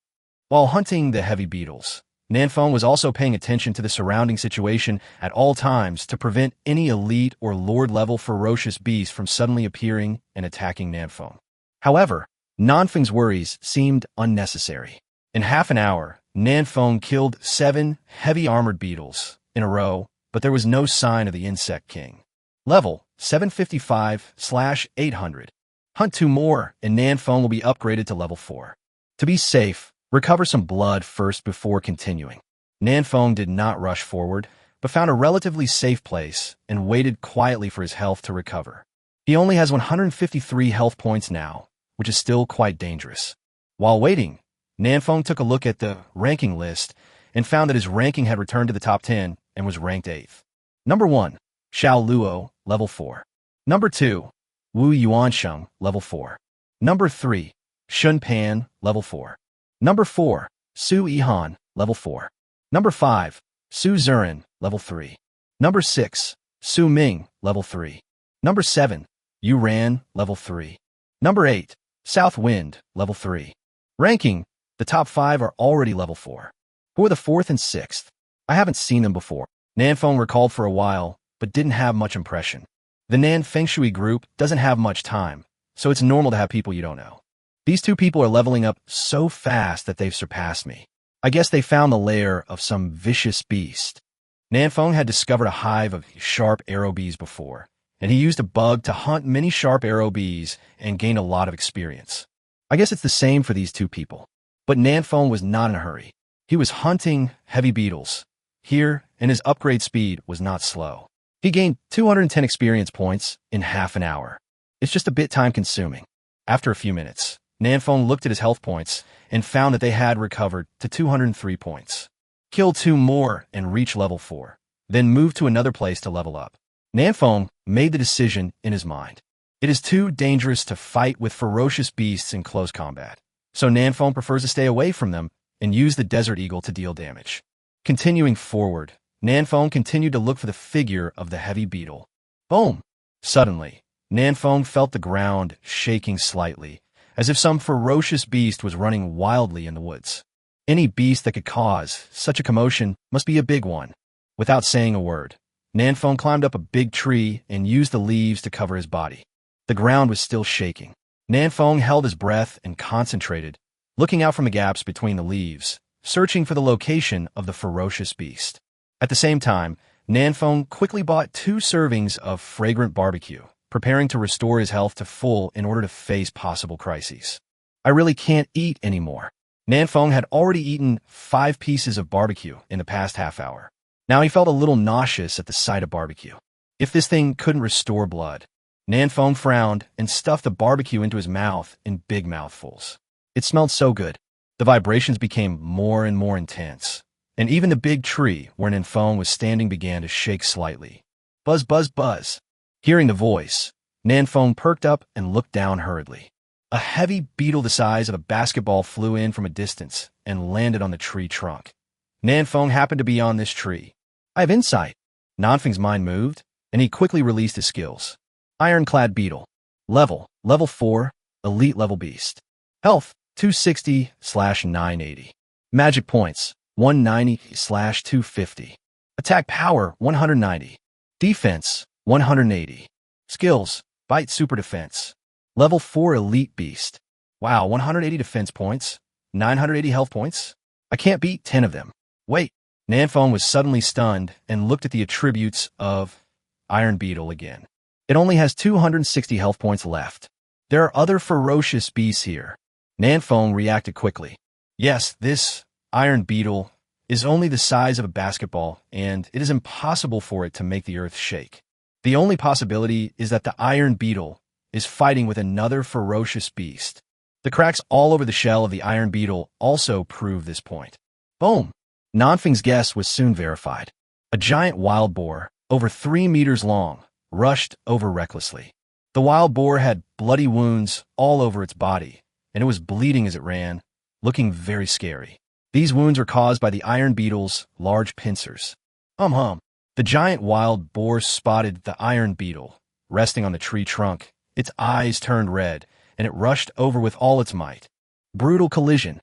While hunting the heavy beetles, Nanfeng was also paying attention to the surrounding situation at all times to prevent any elite or lord-level ferocious beast from suddenly appearing and attacking Nanfeng. However, Nanfeng's worries seemed unnecessary. In half an hour, Nanfeng killed 7 heavy armored beetles in a row, but there was no sign of the insect king. Level 755/800. Hunt 2 more, and Nanfeng will be upgraded to level 4. To be safe, recover some blood first before continuing. Nanfeng did not rush forward, but found a relatively safe place and waited quietly for his health to recover. He only has 153 health points now, which is still quite dangerous. While waiting, Nanfeng took a look at the ranking list and found that his ranking had returned to the top 10 and was ranked 8th. Number 1, Xiao Luo, level 4. Number 2, Wu Yuansheng, level 4. Number 3, Shun Pan, level 4. Number 4, Su Yihan, level 4. Number 5, Su Zurin, level 3. Number 6, Su Ming, level 3. Number 7, Yu Ran, level 3. Number 8, South Wind, level 3. Ranking, the top 5 are already level 4. Who are the 4th and 6th? I haven't seen them before. Nanfeng recalled for a while, but didn't have much impression. The Nan Feng Shui group doesn't have much time, so it's normal to have people you don't know. These 2 people are leveling up so fast that they've surpassed me. I guess they found the lair of some vicious beast. Nanfeng had discovered a hive of sharp arrow bees before, and he used a bug to hunt many sharp arrow bees and gained a lot of experience. I guess it's the same for these 2 people. But Nanfeng was not in a hurry. He was hunting heavy beetles here, and his upgrade speed was not slow. He gained 210 experience points in half an hour. It's just a bit time-consuming. After a few minutes, Nanfeng looked at his health points and found that they had recovered to 203 points. Kill 2 more and reach level 4, then move to another place to level up. Nanfeng made the decision in his mind. It is too dangerous to fight with ferocious beasts in close combat, so Nanfeng prefers to stay away from them and use the desert eagle to deal damage. Continuing forward, Nanfeng continued to look for the figure of the heavy beetle. Boom! Suddenly, Nanfeng felt the ground shaking slightly, as if some ferocious beast was running wildly in the woods. Any beast that could cause such a commotion must be a big one. Without saying a word, Nanfeng climbed up a big tree and used the leaves to cover his body. The ground was still shaking. Nanfeng held his breath and concentrated, looking out from the gaps between the leaves, searching for the location of the ferocious beast. At the same time, Nanfeng quickly bought 2 servings of fragrant barbecue, preparing to restore his health to full in order to face possible crises. I really can't eat anymore. Nanfeng had already eaten 5 pieces of barbecue in the past half hour. Now he felt a little nauseous at the sight of barbecue. If this thing couldn't restore blood, Nanfeng frowned and stuffed the barbecue into his mouth in big mouthfuls. It smelled so good. The vibrations became more and more intense, and even the big tree where Nanfeng was standing began to shake slightly. Buzz, buzz, buzz. Hearing the voice, Nanfeng perked up and looked down hurriedly. A heavy beetle the size of a basketball flew in from a distance and landed on the tree trunk. Nanfeng happened to be on this tree. I have insight. Nanfeng's mind moved, and he quickly released his skills. Ironclad beetle. Level 4, elite level beast. Health, 260/980. Magic points, 190/250. Attack power, 190. Defense, 180. Skills, bite super defense. Level 4 elite beast. Wow, 180 defense points, 980 health points. I can't beat 10 of them. Wait, Nanfeng was suddenly stunned and looked at the attributes of Iron Beetle again. It only has 260 health points left. There are other ferocious beasts here. Nanfeng reacted quickly. Yes, this Iron Beetle is only the size of a basketball, and it is impossible for it to make the earth shake. The only possibility is that the Iron Beetle is fighting with another ferocious beast. The cracks all over the shell of the Iron Beetle also prove this point. Boom! Nanfeng's guess was soon verified. A giant wild boar, over 3 meters long, rushed over recklessly. The wild boar had bloody wounds all over its body, and it was bleeding as it ran, looking very scary. These wounds were caused by the Iron Beetle's large pincers. The giant wild boar spotted the Iron Beetle, resting on the tree trunk. Its eyes turned red, and it rushed over with all its might. Brutal collision.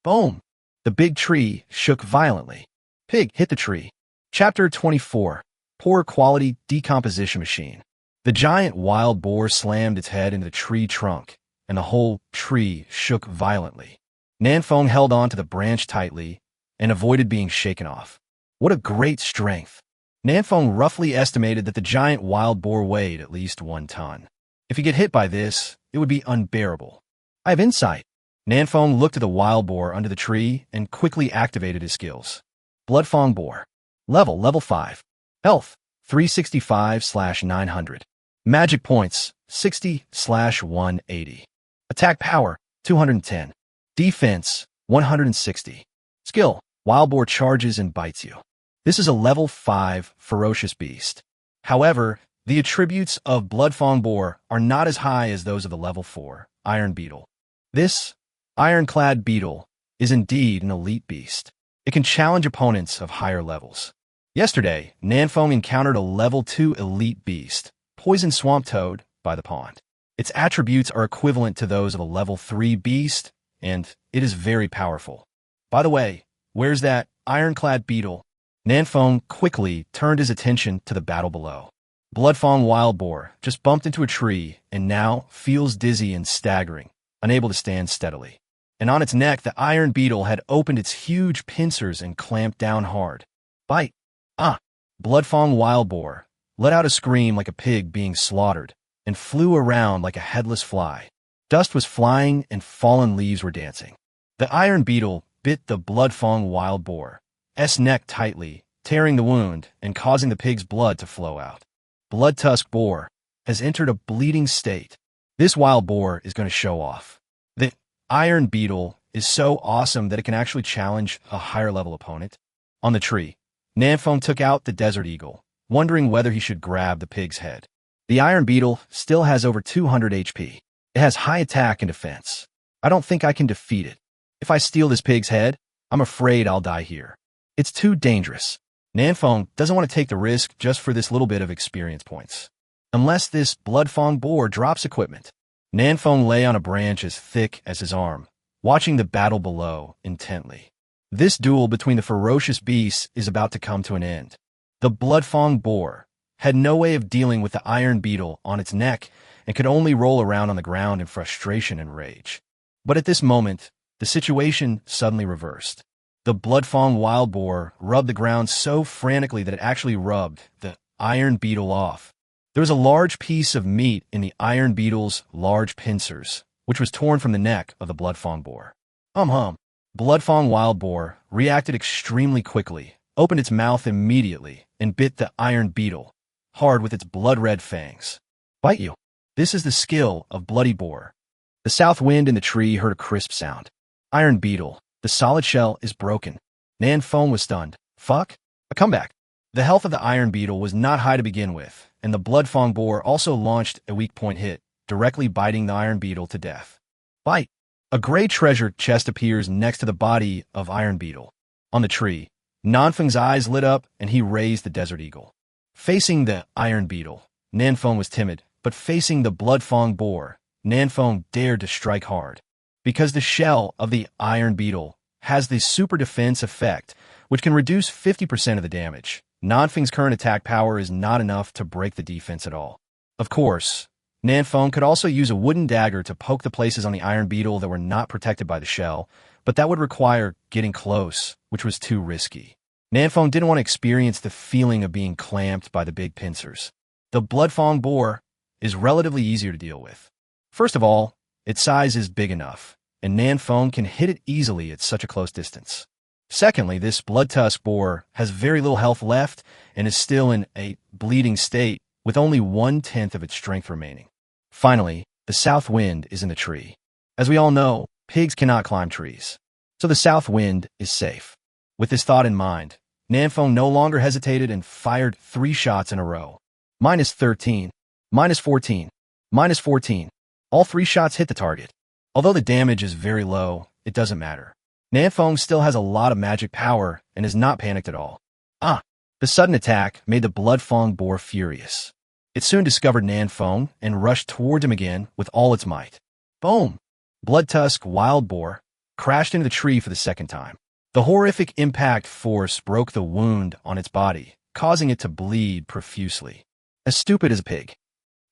Boom! The big tree shook violently. Pig hit the tree. Chapter 24. Poor quality decomposition machine. The giant wild boar slammed its head into the tree trunk, and the whole tree shook violently. Nanfeng held on to the branch tightly and avoided being shaken off. What a great strength! Nanfeng roughly estimated that the giant wild boar weighed at least 1 ton. If he get hit by this, it would be unbearable. I have insight. Nanfeng looked at the wild boar under the tree and quickly activated his skills. Bloodfang boar. Level 5. Health, 365/900. Magic points, 60/180. Attack power, 210. Defense, 160. Skill, wild boar charges and bites you. This is a level 5 ferocious beast. However, the attributes of Bloodfang boar are not as high as those of the level 4 Iron Beetle. This ironclad beetle is indeed an elite beast. It can challenge opponents of higher levels. Yesterday, Nanfeng encountered a level 2 elite beast, Poison Swamp Toad, by the pond. Its attributes are equivalent to those of a level 3 beast, and it is very powerful. By the way, where's that ironclad beetle? Nanfeng quickly turned his attention to the battle below. Bloodfang wild boar just bumped into a tree and now feels dizzy and staggering, unable to stand steadily. And on its neck, the Iron Beetle had opened its huge pincers and clamped down hard. Bite! Bloodfang wild boar let out a scream like a pig being slaughtered and flew around like a headless fly. Dust was flying and fallen leaves were dancing. The Iron Beetle bit the Bloodfang wild boar's neck tightly, tearing the wound and causing the pig's blood to flow out. Bloodtusk boar has entered a bleeding state. This wild boar is going to show off. The Iron Beetle is so awesome that it can actually challenge a higher level opponent. On the tree, Nanfeng took out the Desert Eagle, wondering whether he should grab the pig's head. The Iron Beetle still has over 200 HP. It has high attack and defense. I don't think I can defeat it. If I steal this pig's head, I'm afraid I'll die here. It's too dangerous. Nanfeng doesn't want to take the risk just for this little bit of experience points. Unless this Bloodfang boar drops equipment. Nanfeng lay on a branch as thick as his arm, watching the battle below intently. This duel between the ferocious beasts is about to come to an end. The Bloodfang boar had no way of dealing with the Iron Beetle on its neck and could only roll around on the ground in frustration and rage. But at this moment, the situation suddenly reversed. The Bloodfang wild boar rubbed the ground so frantically that it actually rubbed the Iron Beetle off. There was a large piece of meat in the Iron Beetle's large pincers, which was torn from the neck of the Bloodfang boar. Bloodfang wild boar reacted extremely quickly, opened its mouth immediately and bit the iron beetle, hard with its blood-red fangs. Bite you. This is the skill of Bloody Boar. The south wind in the tree heard a crisp sound. Iron beetle. The solid shell is broken. Nan Fong was stunned. Fuck? A comeback. The health of the iron beetle was not high to begin with, and the blood fong boar also launched a weak point hit, directly biting the iron beetle to death. Bite. A gray treasure chest appears next to the body of iron beetle. On the tree, Nanfeng's eyes lit up and he raised the desert eagle. Facing the iron beetle, Nanfeng was timid, but facing the blood fong boar, Nanfeng dared to strike hard. Because the shell of the iron beetle has the super defense effect, which can reduce 50% of the damage, Nanfeng's current attack power is not enough to break the defense at all. Of course, Nanfeng could also use a wooden dagger to poke the places on the iron beetle that were not protected by the shell, but that would require getting close, which was too risky. Nanfeng didn't want to experience the feeling of being clamped by the big pincers. The blood fong boar is relatively easier to deal with. First of all, its size is big enough, and Nanfeng can hit it easily at such a close distance. Secondly, this blood tusk boar has very little health left and is still in a bleeding state with only 1/10 of its strength remaining. Finally, the south wind is in the tree. As we all know, pigs cannot climb trees, so the south wind is safe. With this thought in mind, Nanfeng no longer hesitated and fired 3 shots in a row. -13, -14, -14. All 3 shots hit the target. Although the damage is very low, it doesn't matter. Nanfeng still has a lot of magic power and is not panicked at all. The sudden attack made the blood fong boar furious. It soon discovered Nanfeng and rushed toward him again with all its might. Boom! Blood tusk wild boar crashed into the tree for the second time. The horrific impact force broke the wound on its body, causing it to bleed profusely. As stupid as a pig.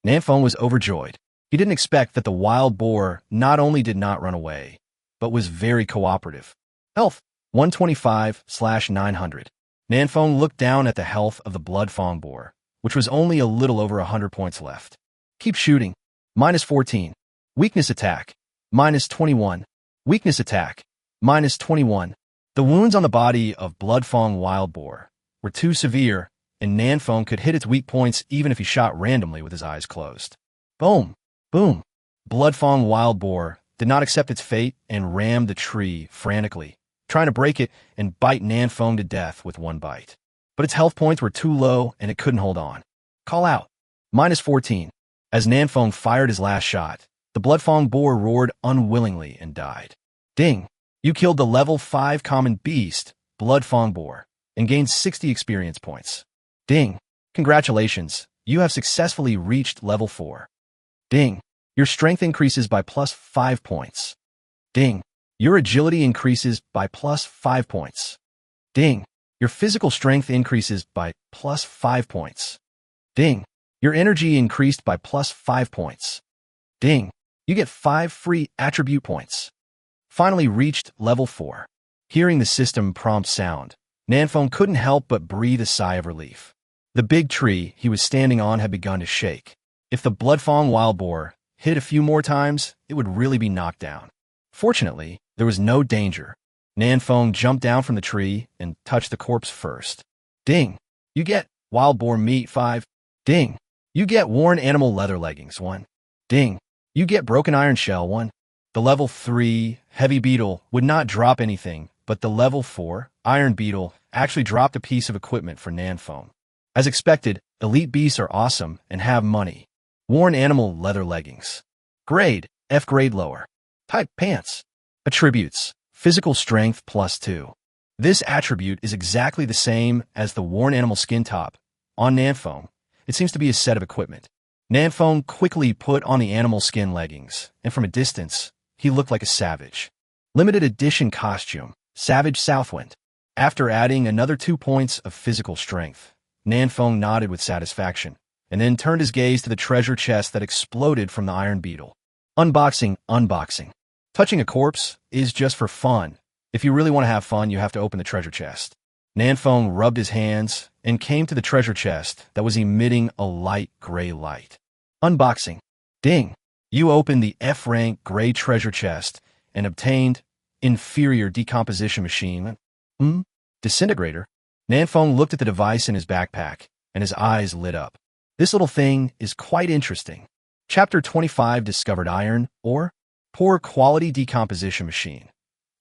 Nanfeng was overjoyed. He didn't expect that the wild boar not only did not run away, but was very cooperative. Health, 125/900. Nanfeng looked down at the health of the blood fong boar, which was only a little over 100 points left. Keep shooting. -14. Weakness attack. -21. Weakness attack. -21. The wounds on the body of blood fong wild boar were too severe, and Nanfeng could hit its weak points even if he shot randomly with his eyes closed. Boom! Boom! Blood fong wild boar did not accept its fate and rammed the tree frantically, trying to break it and bite Nanfeng to death with one bite. But its health points were too low and it couldn't hold on. Call out. -14. As Nanfeng fired his last shot, the blood fong boar roared unwillingly and died. Ding! You killed the level 5 common beast, blood fong boar, and gained 60 experience points. Ding! Congratulations, you have successfully reached level 4. Ding! Your strength increases by +5 points. Ding! Your agility increases by +5 points. Ding! Your physical strength increases by +5 points. Ding! Your energy increased by +5 points. Ding! You get 5 free attribute points. Finally reached level 4. Hearing the system prompt sound, Nanfeng couldn't help but breathe a sigh of relief. The big tree he was standing on had begun to shake. If the blood fong wild boar hit a few more times, it would really be knocked down. Fortunately, there was no danger. Nanfeng jumped down from the tree and touched the corpse first. Ding! You get wild boar meat 5. Ding! You get worn animal leather leggings 1. Ding! You get broken iron shell 1. The level 3 heavy beetle would not drop anything, but the level 4 iron beetle actually dropped a piece of equipment for Nanfeng. As expected, elite beasts are awesome and have money. Worn animal leather leggings. Grade, F grade lower. Type, pants. Attributes, physical strength +2. This attribute is exactly the same as the worn animal skin top. On Nanfeng, it seems to be a set of equipment. Nanfeng quickly put on the animal skin leggings, and from a distance, he looked like a savage. Limited edition costume, Savage Southwind. After adding another 2 points of physical strength, Nanfeng nodded with satisfaction, and then turned his gaze to the treasure chest that exploded from the iron beetle. Unboxing, unboxing. Touching a corpse is just for fun. If you really want to have fun, you have to open the treasure chest. Nanfeng rubbed his hands and came to the treasure chest that was emitting a light gray light. Unboxing. Ding! You opened the F-rank gray treasure chest and obtained inferior decomposition machine. Disintegrator. Nanfeng looked at the device in his backpack, and his eyes lit up. This little thing is quite interesting. Chapter 25 Discovered Iron Ore. Poor quality decomposition machine.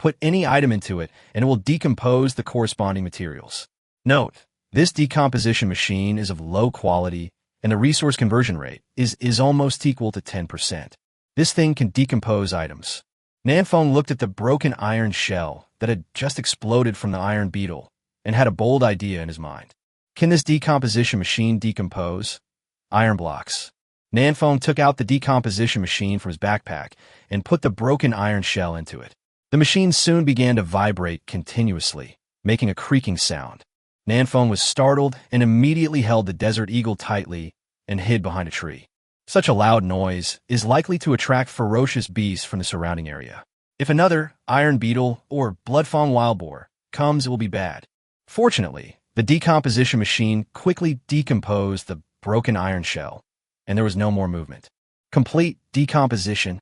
Put any item into it, and it will decompose the corresponding materials. Note, this decomposition machine is of low quality, and the resource conversion rate is almost equal to 10%. This thing can decompose items. Nanfeng looked at the broken iron shell that had just exploded from the iron beetle and had a bold idea in his mind. Can this decomposition machine decompose iron blocks? Nanfeng took out the decomposition machine from his backpack and put the broken iron shell into it. The machine soon began to vibrate continuously, making a creaking sound. Nanfeng was startled and immediately held the desert eagle tightly and hid behind a tree. Such a loud noise is likely to attract ferocious beasts from the surrounding area. If another iron beetle or bloodfang wild boar comes, it will be bad. Fortunately, the decomposition machine quickly decomposed the broken iron shell, and there was no more movement. Complete decomposition.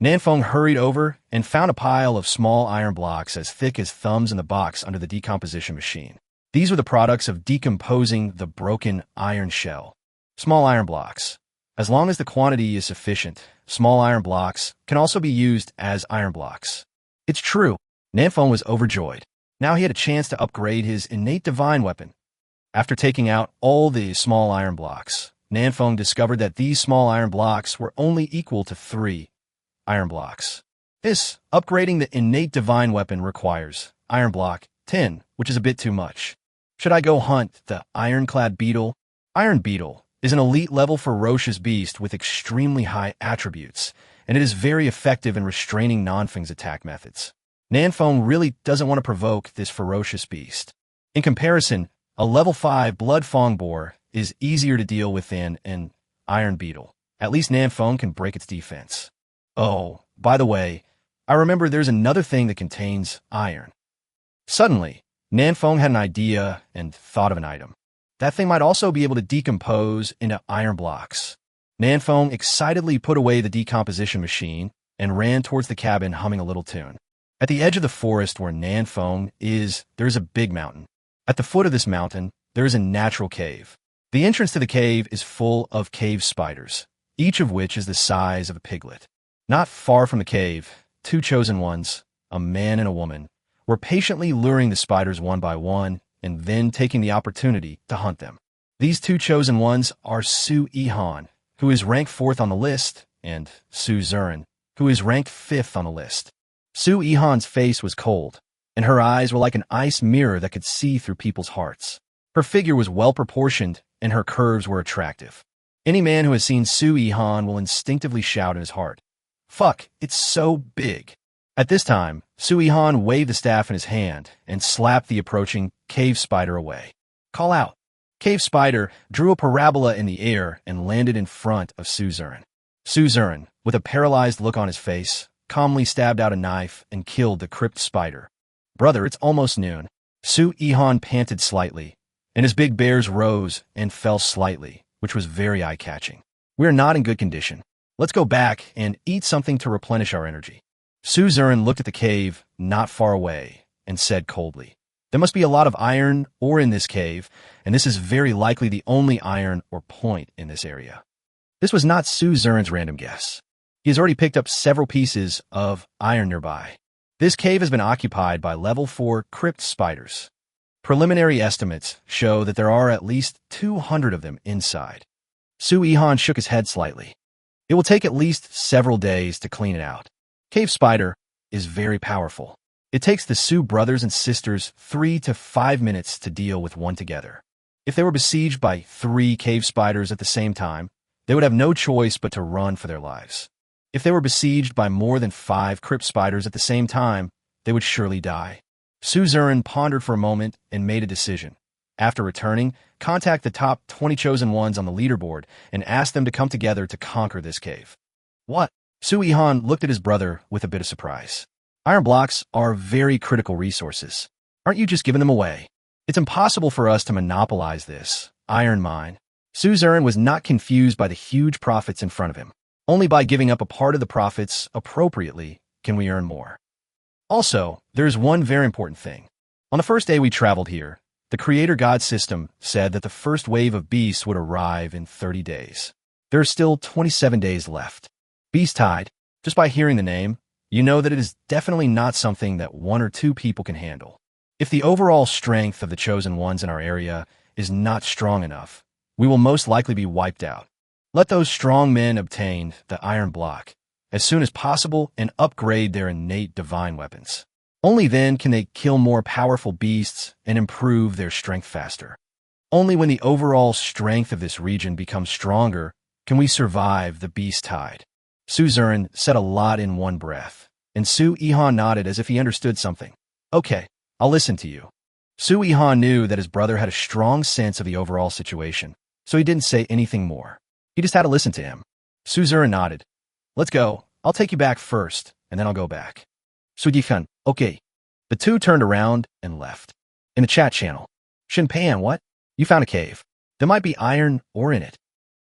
Nanfeng hurried over and found a pile of small iron blocks as thick as thumbs in the box under the decomposition machine. These were the products of decomposing the broken iron shell. Small iron blocks. As long as the quantity is sufficient, small iron blocks can also be used as iron blocks. It's true. Nanfeng was overjoyed. Now he had a chance to upgrade his innate divine weapon. After taking out all the small iron blocks, Nanfeng discovered that these small iron blocks were only equal to 3 iron blocks. Upgrading the innate divine weapon requires iron block 10, which is a bit too much. Should I go hunt the ironclad beetle? Iron beetle is an elite-level ferocious beast with extremely high attributes, and it is very effective in restraining Nanfeng's attack methods. Nanfeng really doesn't want to provoke this ferocious beast. In comparison, a level 5 bloodfang boar is easier to deal with than an iron beetle. At least Nanfeng can break its defense. Oh, by the way, I remember there's another thing that contains iron. Suddenly, Nanfeng had an idea and thought of an item. That thing might also be able to decompose into iron blocks. Nanfeng excitedly put away the decomposition machine and ran towards the cabin humming a little tune. At the edge of the forest where Nanfeng is, there is a big mountain. At the foot of this mountain, there is a natural cave. The entrance to the cave is full of cave spiders, each of which is the size of a piglet. Not far from the cave, 2 chosen ones, a man and a woman, were patiently luring the spiders one by one and then taking the opportunity to hunt them. These 2 chosen ones are Su Yihan, who is ranked 4th on the list, and Su Zuren, who is ranked 5th on the list. Su Yihan's face was cold, and her eyes were like an ice mirror that could see through people's hearts. Her figure was well-proportioned, and her curves were attractive. Any man who has seen Su Yihan will instinctively shout in his heart, "Fuck, it's so big." At this time, Su Yihan waved the staff in his hand and slapped the approaching cave spider away. Call out. Cave spider drew a parabola in the air and landed in front of Su Zuren. Su Zuren, with a paralyzed look on his face, calmly stabbed out a knife and killed the crypt spider. Brother, it's almost noon. Su Yihan panted slightly, and his big bears rose and fell slightly, which was very eye-catching. We are not in good condition. Let's go back and eat something to replenish our energy. Su Zuren looked at the cave not far away and said coldly, "There must be a lot of iron ore in this cave, and this is very likely the only iron ore point in this area." This was not Su Zuren's random guess. He has already picked up several pieces of iron nearby. This cave has been occupied by level 4 crypt spiders. Preliminary estimates show that there are at least 200 of them inside. Su Yihan shook his head slightly. It will take at least several days to clean it out. Cave spider is very powerful. It takes the Su brothers and sisters 3 to 5 minutes to deal with one together. If they were besieged by 3 cave spiders at the same time, they would have no choice but to run for their lives. If they were besieged by more than 5 crypt spiders at the same time, they would surely die. Su Zuren pondered for a moment and made a decision. After returning, contact the top 20 chosen ones on the leaderboard and ask them to come together to conquer this cave. What? Su Yihan looked at his brother with a bit of surprise. Iron blocks are very critical resources. Aren't you just giving them away? It's impossible for us to monopolize this iron mine. Su Zuren was not confused by the huge profits in front of him. Only by giving up a part of the profits appropriately can we earn more. Also, there's one very important thing. On the first day we traveled here, The Creator God system said that the first wave of beasts would arrive in 30 days. There are still 27 days left. Beast-tide, just by hearing the name, you know that it is definitely not something that one or two people can handle. If the overall strength of the chosen ones in our area is not strong enough, we will most likely be wiped out. Let those strong men obtain the iron block as soon as possible and upgrade their innate divine weapons. Only then can they kill more powerful beasts and improve their strength faster. Only when the overall strength of this region becomes stronger can we survive the beast tide. Suzerain said a lot in one breath, and Su Ihan nodded as if he understood something. Okay, I'll listen to you. Su Ihan knew that his brother had a strong sense of the overall situation, so he didn't say anything more. He just had to listen to him. Suzerain nodded. Let's go. I'll take you back first, and then I'll go back. Su Yifan, okay. The two turned around and left. In the chat channel. Shinpan, what? You found a cave. There might be iron ore in it.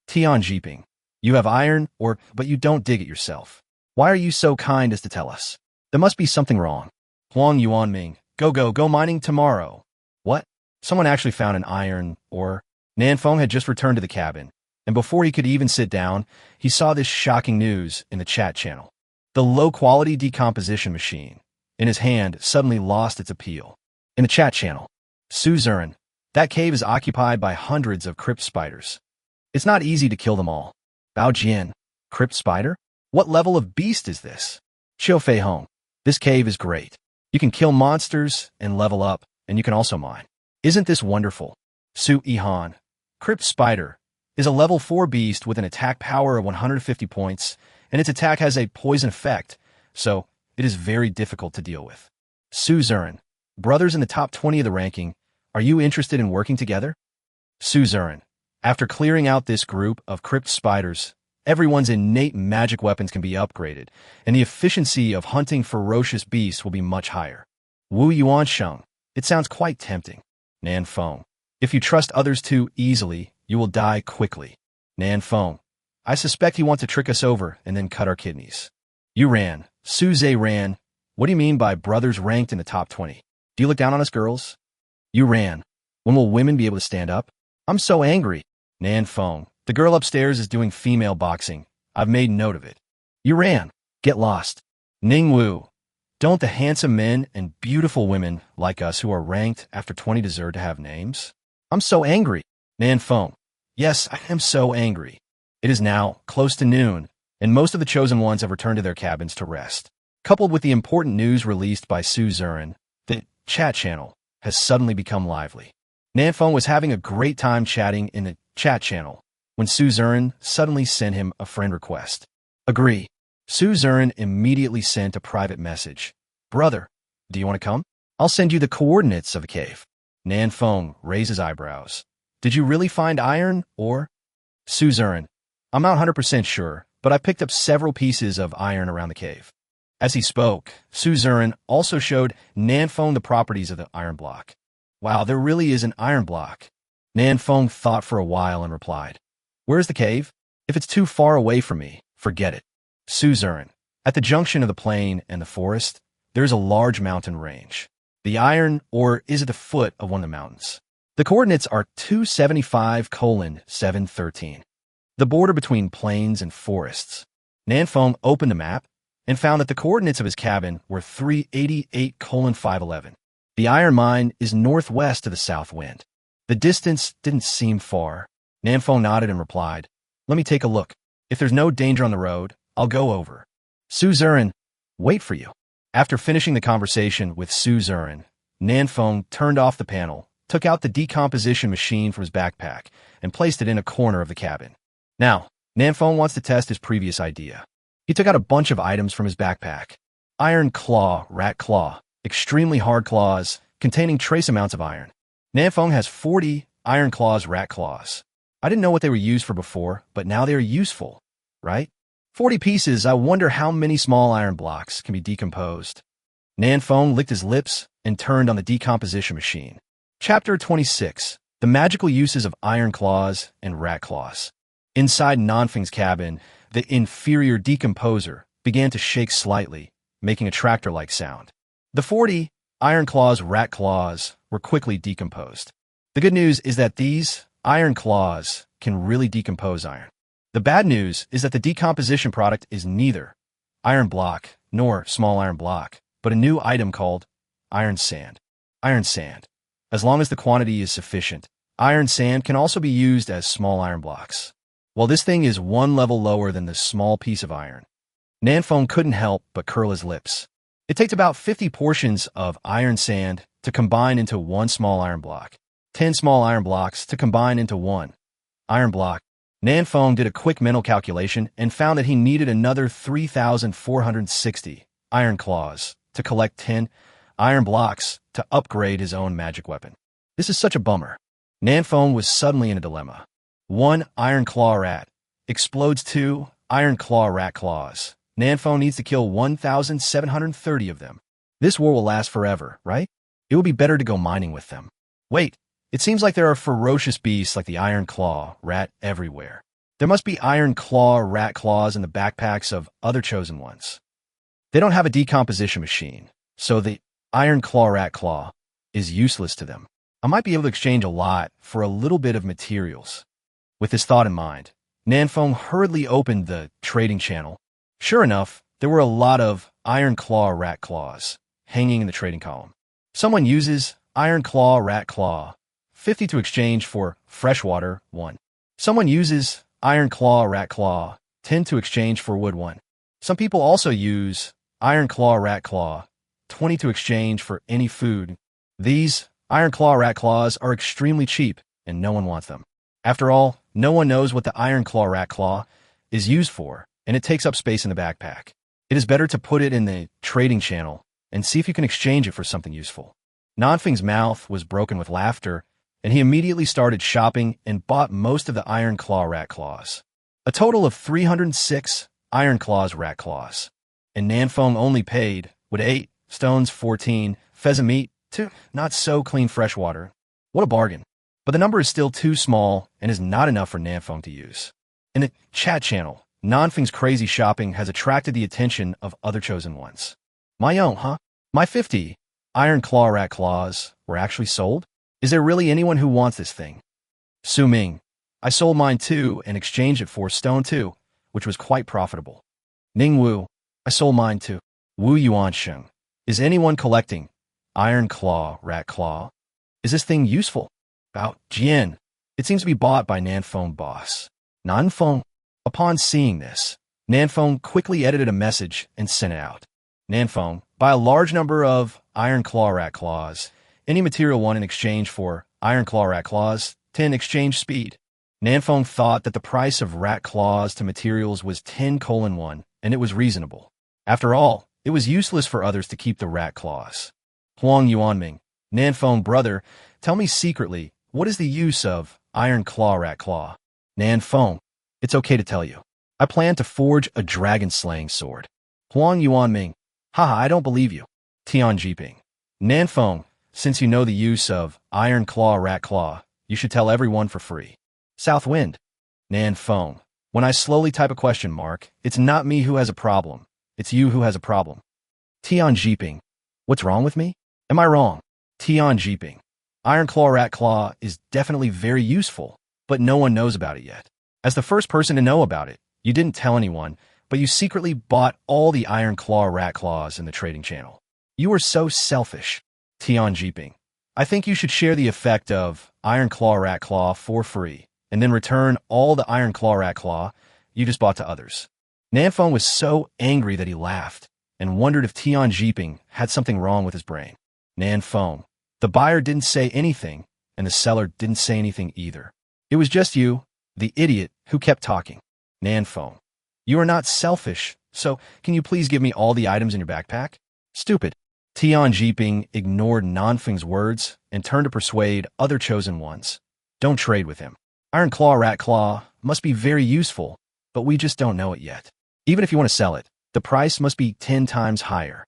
Tian Jiping. You have iron ore, but you don't dig it yourself. Why are you so kind as to tell us? There must be something wrong. Huang Yuanming. Go mining tomorrow. What? Someone actually found an iron ore. Nanfeng had just returned to the cabin, and before he could even sit down, he saw this shocking news in the chat channel. The low-quality decomposition machine in his hand suddenly lost its appeal. In the chat channel, Suzerain, that cave is occupied by hundreds of crypt spiders. It's not easy to kill them all. Bao Jian, crypt spider? What level of beast is this? Qiu Fei Hong, this cave is great. You can kill monsters and level up, and you can also mine. Isn't this wonderful? Su Ihan, crypt spider, is a level 4 beast with an attack power of 150 points, and its attack has a poison effect, so it is very difficult to deal with. Suzerain, brothers in the top 20 of the ranking, are you interested in working together? Suzerain, after clearing out this group of crypt spiders, everyone's innate magic weapons can be upgraded, and the efficiency of hunting ferocious beasts will be much higher. Wu Yuansheng, it sounds quite tempting. Nanfeng, if you trust others too easily, you will die quickly. Nanfeng, I suspect you want to trick us over and then cut our kidneys. You ran. Suze ran. What do you mean by brothers ranked in the top 20? Do you look down on us girls? You ran. When will women be able to stand up? I'm so angry. Nanfeng, the girl upstairs is doing female boxing. I've made note of it. You ran. Get lost. Ningwu, don't the handsome men and beautiful women like us who are ranked after 20 deserve to have names? I'm so angry. Nanfeng, yes, I am so angry. It is now close to noon, and most of the chosen ones have returned to their cabins to rest. Coupled with the important news released by Suzerain, the chat channel has suddenly become lively. Nanfeng was having a great time chatting in the chat channel when Suzerain suddenly sent him a friend request. Agree. Suzerain immediately sent a private message. Brother, do you want to come? I'll send you the coordinates of the cave. Nanfeng raised his eyebrows. Did you really find iron, or? Suzerain, I'm not 100% sure, but I picked up several pieces of iron around the cave. As he spoke, Suzerain also showed Nanfeng the properties of the iron block. Wow, there really is an iron block. Nanfeng thought for a while and replied, Where's the cave? If it's too far away from me, forget it. Suzerain, at the junction of the plain and the forest, there is a large mountain range. The iron ore is at the foot of one of the mountains. The coordinates are 275:713. The border between plains and forests. Nanfeng opened the map and found that the coordinates of his cabin were 388:511. The iron mine is northwest of the south wind. The distance didn't seem far. Nanfeng nodded and replied, Let me take a look. If there's no danger on the road, I'll go over. Suzerain, wait for you. After finishing the conversation with Suzerain, Nanfeng turned off the panel, took out the decomposition machine from his backpack, and placed it in a corner of the cabin. Now, Nanfeng wants to test his previous idea. He took out a bunch of items from his backpack. Iron claw, rat claw, extremely hard claws, containing trace amounts of iron. Nanfeng has 40 iron claws, rat claws. I didn't know what they were used for before, but now they are useful, right? 40 pieces, I wonder how many small iron blocks can be decomposed. Nanfeng licked his lips and turned on the decomposition machine. Chapter 26, The Magical Uses of Iron Claws and Rat Claws. Inside Nanfeng's cabin, the inferior decomposer began to shake slightly, making a tractor-like sound. The 40 iron claws, rat claws were quickly decomposed. The good news is that these iron claws can really decompose iron. The bad news is that the decomposition product is neither iron block nor small iron block, but a new item called iron sand. Iron sand. As long as the quantity is sufficient, iron sand can also be used as small iron blocks. Well, this thing is one level lower than the small piece of iron. Nanfeng couldn't help but curl his lips. It takes about 50 portions of iron sand to combine into one small iron block. 10 small iron blocks to combine into one iron block. Nanfeng did a quick mental calculation and found that he needed another 3,460 iron claws to collect 10 iron blocks to upgrade his own magic weapon. This is such a bummer. Nanfeng was suddenly in a dilemma. 1 iron claw rat explodes 2 iron claw rat claws. Nanfeng needs to kill 1,730 of them. This war will last forever, right? It would be better to go mining with them. Wait, it seems like there are ferocious beasts like the iron claw rat everywhere. There must be iron claw rat claws in the backpacks of other chosen ones. They don't have a decomposition machine, so the iron claw rat claw is useless to them. I might be able to exchange a lot for a little bit of materials. With this thought in mind, Nanfeng hurriedly opened the trading channel. Sure enough, there were a lot of iron claw rat claws hanging in the trading column. Someone uses iron claw rat claw 50 to exchange for freshwater 1. Someone uses iron claw rat claw 10 to exchange for wood 1. Some people also use iron claw rat claw 20 to exchange for any food. These iron claw rat claws are extremely cheap and no one wants them. After all, no one knows what the iron claw rat claw is used for, and it takes up space in the backpack. It is better to put it in the trading channel and see if you can exchange it for something useful. Nanfeng's mouth was broken with laughter, and he immediately started shopping and bought most of the iron claw rat claws. A total of 306 iron claws rat claws. And Nanfeng only paid with 8 stones, 14 pheasant meat, 2 not so clean fresh water. What a bargain. But the number is still too small and is not enough for Nanfeng to use. In the chat channel, Nanfeng's crazy shopping has attracted the attention of other chosen ones. My own, huh? My 50 iron claw rat claws were actually sold? Is there really anyone who wants this thing? Su Ming. I sold mine too and exchanged it for stone 2, which was quite profitable. Ning Wu. I sold mine too. Wu Yuansheng. Is anyone collecting iron claw rat claw? Is this thing useful? Bao Jian. It seems to be bought by Nanfeng boss. Nanfeng. Upon seeing this, Nanfeng quickly edited a message and sent it out. Nanfeng, buy a large number of iron claw rat claws. Any material 1 in exchange for iron claw rat claws, 10 exchange speed. Nanfeng thought that the price of rat claws to materials was 10:1, and it was reasonable. After all, it was useless for others to keep the rat claws. Huang Yuanming, Nanfeng brother, tell me secretly, what is the use of iron claw rat claw? Nanfeng, it's okay to tell you. I plan to forge a dragon-slaying sword. Huang Yuanming, haha, I don't believe you. Tian Jiping, Nanfeng, since you know the use of iron claw rat claw, you should tell everyone for free. South Wind, Nanfeng, when I slowly type a question mark, it's not me who has a problem. It's you who has a problem. Tian Jiping, what's wrong with me? Am I wrong? Tian Jiping, iron claw rat claw is definitely very useful, but no one knows about it yet. As the first person to know about it, you didn't tell anyone, but you secretly bought all the iron claw rat claws in the trading channel. You are so selfish. Tian Jiping, I think you should share the effect of iron claw rat claw for free, and then return all the iron claw rat claw you just bought to others. Nanfeng was so angry that he laughed, and wondered if Tian Jiping had something wrong with his brain. Nanfeng, the buyer didn't say anything, and the seller didn't say anything either. It was just you, the idiot, who kept talking. Nanfeng, you are not selfish, so can you please give me all the items in your backpack? Stupid. Tian Jiping ignored Nanfeng's words and turned to persuade other chosen ones. Don't trade with him. Iron claw rat claw must be very useful, but we just don't know it yet. Even if you want to sell it, the price must be 10 times higher.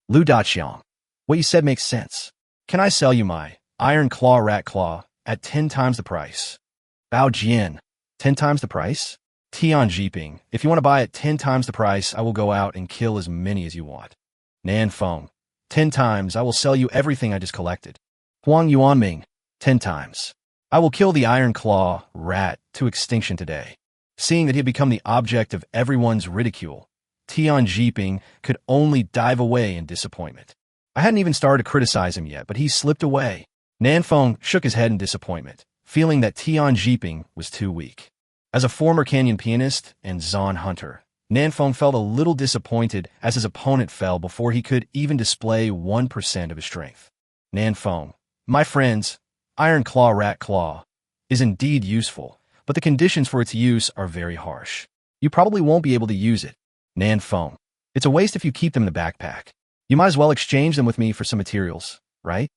Lu Daqiang, what you said makes sense. Can I sell you my iron claw rat claw at 10 times the price? Bao Jian, 10 times the price? Tian Jiping, if you want to buy at 10 times the price, I will go out and kill as many as you want. Nanfeng, 10 times, I will sell you everything I just collected. Huang Yuanming, 10 times. I will kill the Iron Claw rat to extinction today. Seeing that he had become the object of everyone's ridicule, Tian Jiping could only dive away in disappointment. I hadn't even started to criticize him yet, but he slipped away. Nanfeng shook his head in disappointment, feeling that Tian Jiping was too weak. As a former canyon pianist and Zon hunter, Nanfeng felt a little disappointed as his opponent fell before he could even display 1% of his strength. Nanfeng, my friends, Iron Claw Rat Claw is indeed useful, but the conditions for its use are very harsh. You probably won't be able to use it. Nanfeng, it's a waste if you keep them in the backpack. You might as well exchange them with me for some materials, right?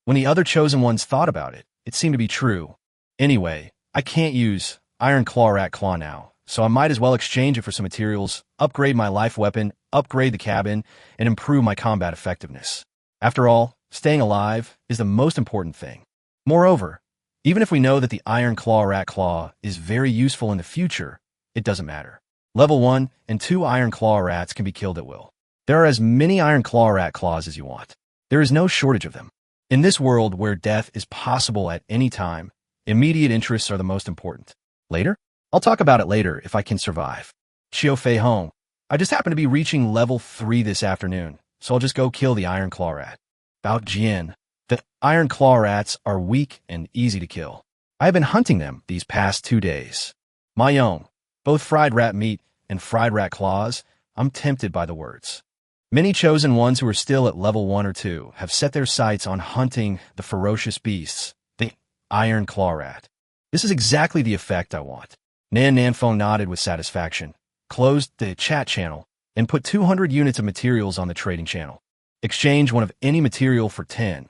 When the other chosen ones thought about it, it seemed to be true. Anyway, I can't use Iron Claw Rat Claw now, so I might as well exchange it for some materials, upgrade my life weapon, upgrade the cabin, and improve my combat effectiveness. After all, staying alive is the most important thing. Moreover, even if we know that the Iron Claw Rat Claw is very useful in the future, it doesn't matter. Level 1 and 2 Iron Claw Rats can be killed at will. There are as many Iron Claw Rat Claws as you want. There is no shortage of them. In this world where death is possible at any time, immediate interests are the most important. Later? I'll talk about it later if I can survive. Xiao Fei Hong. I just happen to be reaching level 3 this afternoon, so I'll just go kill the Iron Claw Rat. Bao Jian. The Iron Claw Rats are weak and easy to kill. I have been hunting them these past 2 days. My own. Both fried rat meat and fried rat claws, I'm tempted by the words. Many chosen ones who are still at level 1 or 2 have set their sights on hunting the ferocious beasts, the Iron Claw Rat. This is exactly the effect I want. Nanfeng nodded with satisfaction, closed the chat channel, and put 200 units of materials on the trading channel. Exchange one of any material for 10.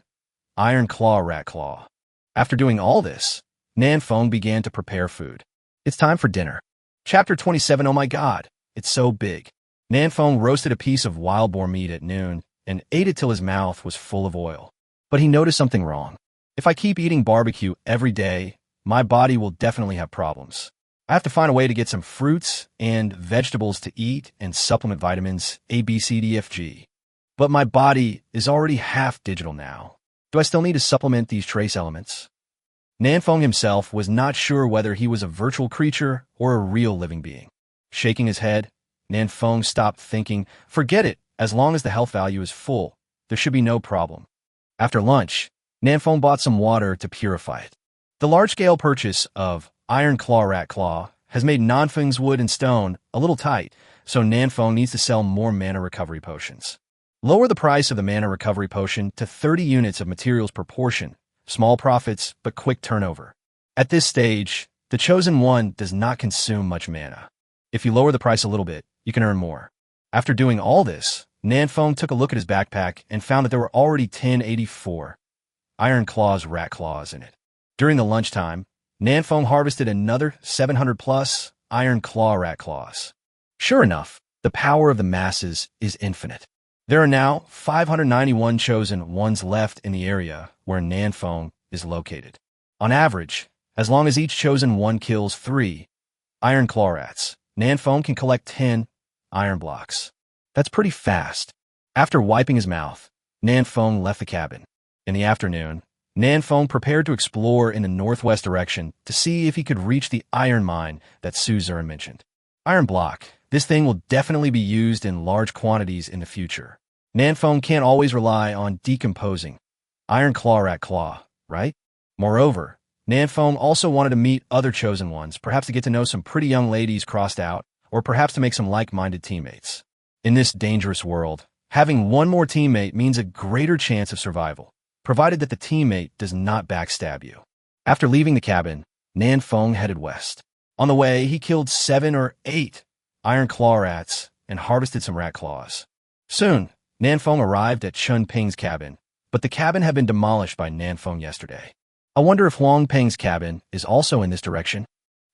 Iron Claw Rat Claw. After doing all this, Nanfeng began to prepare food. It's time for dinner. Chapter 27. Oh my god, it's so big. Nanfeng roasted a piece of wild boar meat at noon and ate it till his mouth was full of oil. But he noticed something wrong. If I keep eating barbecue every day, my body will definitely have problems. I have to find a way to get some fruits and vegetables to eat and supplement vitamins A, B, C, D, F, G. But my body is already half digital now. Do I still need to supplement these trace elements? Nanfeng himself was not sure whether he was a virtual creature or a real living being. Shaking his head, Nanfeng stopped thinking. Forget it, as long as the health value is full, there should be no problem. After lunch, Nanfeng bought some water to purify it. The large-scale purchase of Iron Claw Rat Claw has made Nanfeng's wood and stone a little tight, so Nanfeng needs to sell more mana recovery potions. Lower the price of the mana recovery potion to 30 units of materials per portion. Small profits, but quick turnover. At this stage, the Chosen One does not consume much mana. If you lower the price a little bit, you can earn more. After doing all this, Nanfeng took a look at his backpack and found that there were already 1084 Iron Claws Rat Claws in it. During the lunchtime, Nanfeng harvested another 700 plus Iron Claw Rat Claws. Sure enough, the power of the masses is infinite. There are now 591 chosen ones left in the area where Nanfeng is located. On average, as long as each chosen one kills 3 Iron Claw Rats, Nanfeng can collect 10 iron blocks. That's pretty fast. After wiping his mouth, Nanfeng left the cabin. In the afternoon, Nanfeng prepared to explore in the northwest direction to see if he could reach the iron mine that Suzerain mentioned. Iron block. This thing will definitely be used in large quantities in the future. Nanfeng can't always rely on decomposing Iron Claw Rat Claw, right? Moreover, Nanfeng also wanted to meet other chosen ones, perhaps to get to know some pretty young ladies crossed out, or perhaps to make some like-minded teammates. In this dangerous world, having one more teammate means a greater chance of survival, provided that the teammate does not backstab you. After leaving the cabin, Nanfeng headed west. On the way, he killed 7 or 8 Iron Claw Rats and harvested some rat claws. Soon, Nanfeng arrived at Chun Ping's cabin, but the cabin had been demolished by Nanfeng yesterday. I wonder if Huang Peng's cabin is also in this direction.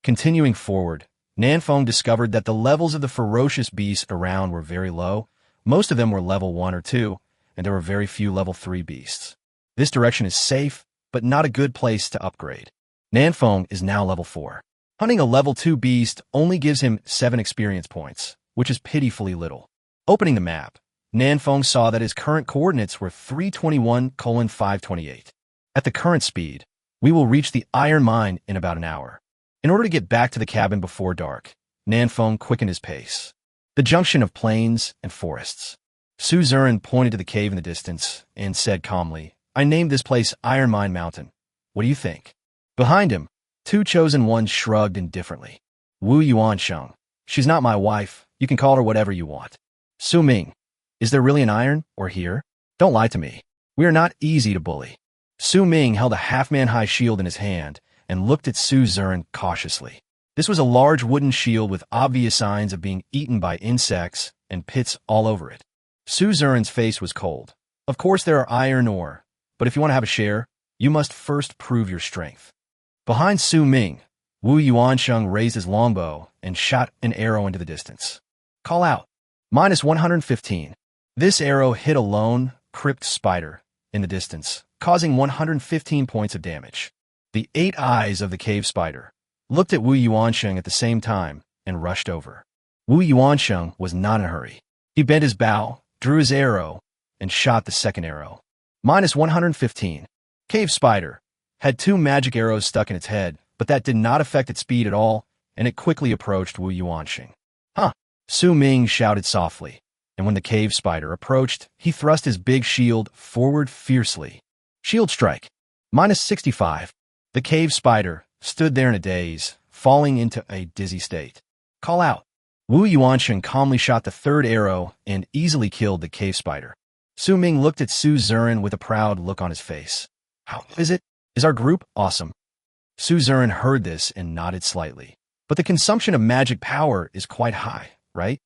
Continuing forward, Nanfeng discovered that the levels of the ferocious beasts around were very low. Most of them were level 1 or 2, and there were very few level 3 beasts. This direction is safe, but not a good place to upgrade. Nanfeng is now level 4. Hunting a level 2 beast only gives him 7 experience points, which is pitifully little. Opening the map, Nanfeng saw that his current coordinates were 321:528. At the current speed, We will reach the iron mine in about an hour. In order to get back to the cabin before dark, Nanfeng quickened his pace. The junction of plains and forests. Su Zurin pointed to the cave in the distance and said calmly, I named this place Iron Mine Mountain. What do you think? Behind him, two chosen ones shrugged indifferently. Wu Yuansheng. She's not my wife. You can call her whatever you want. Su Ming. Is there really an iron ore here? Don't lie to me. We are not easy to bully. Su Ming held a half-man-high shield in his hand and looked at Su Zurin cautiously. This was a large wooden shield with obvious signs of being eaten by insects and pits all over it. Su Zurin's face was cold. Of course there are iron ore, but if you want to have a share, you must first prove your strength. Behind Su Ming, Wu Yuansheng raised his longbow and shot an arrow into the distance. Call out. -115. This arrow hit a lone, crypt spider in the distance, causing 115 points of damage. The 8 eyes of the cave spider looked at Wu Yuansheng at the same time and rushed over. Wu Yuansheng was not in a hurry. He bent his bow, drew his arrow, and shot the second arrow. -115. Cave spider had 2 magic arrows stuck in its head, but that did not affect its speed at all, and it quickly approached Wu Yuansheng. Huh! Su Ming shouted softly, and when the cave spider approached, he thrust his big shield forward fiercely. Shield strike. -65. The cave spider stood there in a daze, falling into a dizzy state. Call out. Wu Yuansheng calmly shot the 3rd arrow and easily killed the cave spider. Su Ming looked at Su Zurin with a proud look on his face. How is it? Is our group awesome? Su Zurin heard this and nodded slightly. But the consumption of magic power is quite high, right?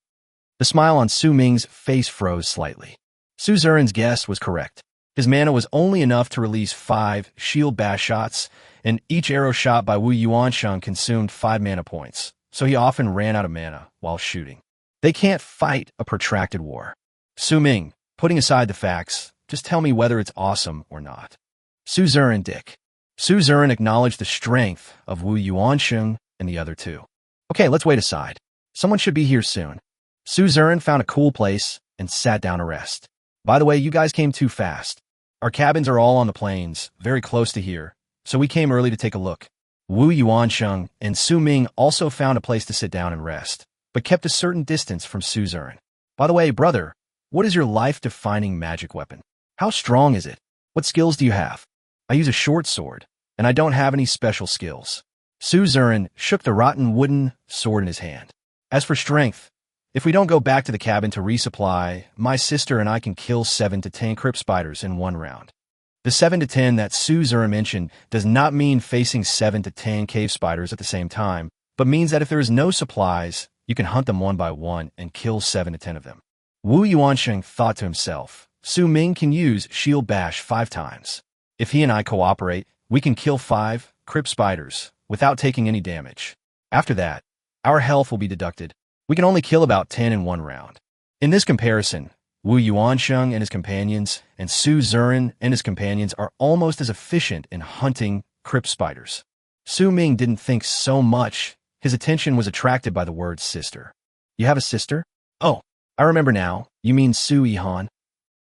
The smile on Su Ming's face froze slightly. Su Zurin's guess was correct. His mana was only enough to release 5 shield bash shots, and each arrow shot by Wu Yuansheng consumed 5 mana points, so he often ran out of mana while shooting. They can't fight a protracted war. Su Ming, putting aside the facts, just tell me whether it's awesome or not. Su Zurin Dick. Su Zurin acknowledged the strength of Wu Yuansheng and the other two. Okay, let's wait aside. Someone should be here soon. Su Zurin found a cool place and sat down to rest. By the way, you guys came too fast. Our cabins are all on the plains, very close to here, so we came early to take a look. Wu Yuansheng and Su Ming also found a place to sit down and rest, but kept a certain distance from Su Zurin. By the way, brother, what is your life-defining magic weapon? How strong is it? What skills do you have? I use a short sword, and I don't have any special skills. Su Zurin shook the rotten wooden sword in his hand. As for strength, if we don't go back to the cabin to resupply, my sister and I can kill 7 to 10 crypt spiders in 1 round. The 7 to 10 that Su Zurin mentioned does not mean facing 7 to 10 cave spiders at the same time, but means that if there is no supplies, you can hunt them one by one and kill 7 to 10 of them. Wu Yuansheng thought to himself, Su Ming can use shield bash 5 times. If he and I cooperate, we can kill 5 crypt spiders without taking any damage. After that, our health will be deducted. We can only kill about 10 in 1 round. In this comparison, Wu Yuansheng and his companions and Su Zurin and his companions are almost as efficient in hunting crypt spiders. Su Ming didn't think so much. His attention was attracted by the word sister. You have a sister? Oh, I remember now. You mean Su Yihan?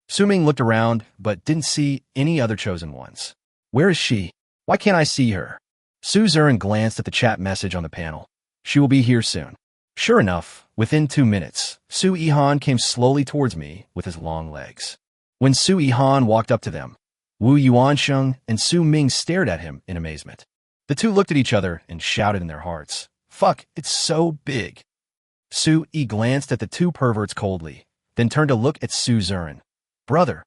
Su Ming looked around, but didn't see any other chosen ones. Where is she? Why can't I see her? Su Zurin glanced at the chat message on the panel. She will be here soon. Sure enough, within 2 minutes, Su Yihan came slowly towards me with his long legs. When Su Yihan walked up to them, Wu Yuansheng and Su Ming stared at him in amazement. The two looked at each other and shouted in their hearts, Fuck, it's so big. Su Yi glanced at the 2 perverts coldly, then turned to look at Su Zurin. Brother,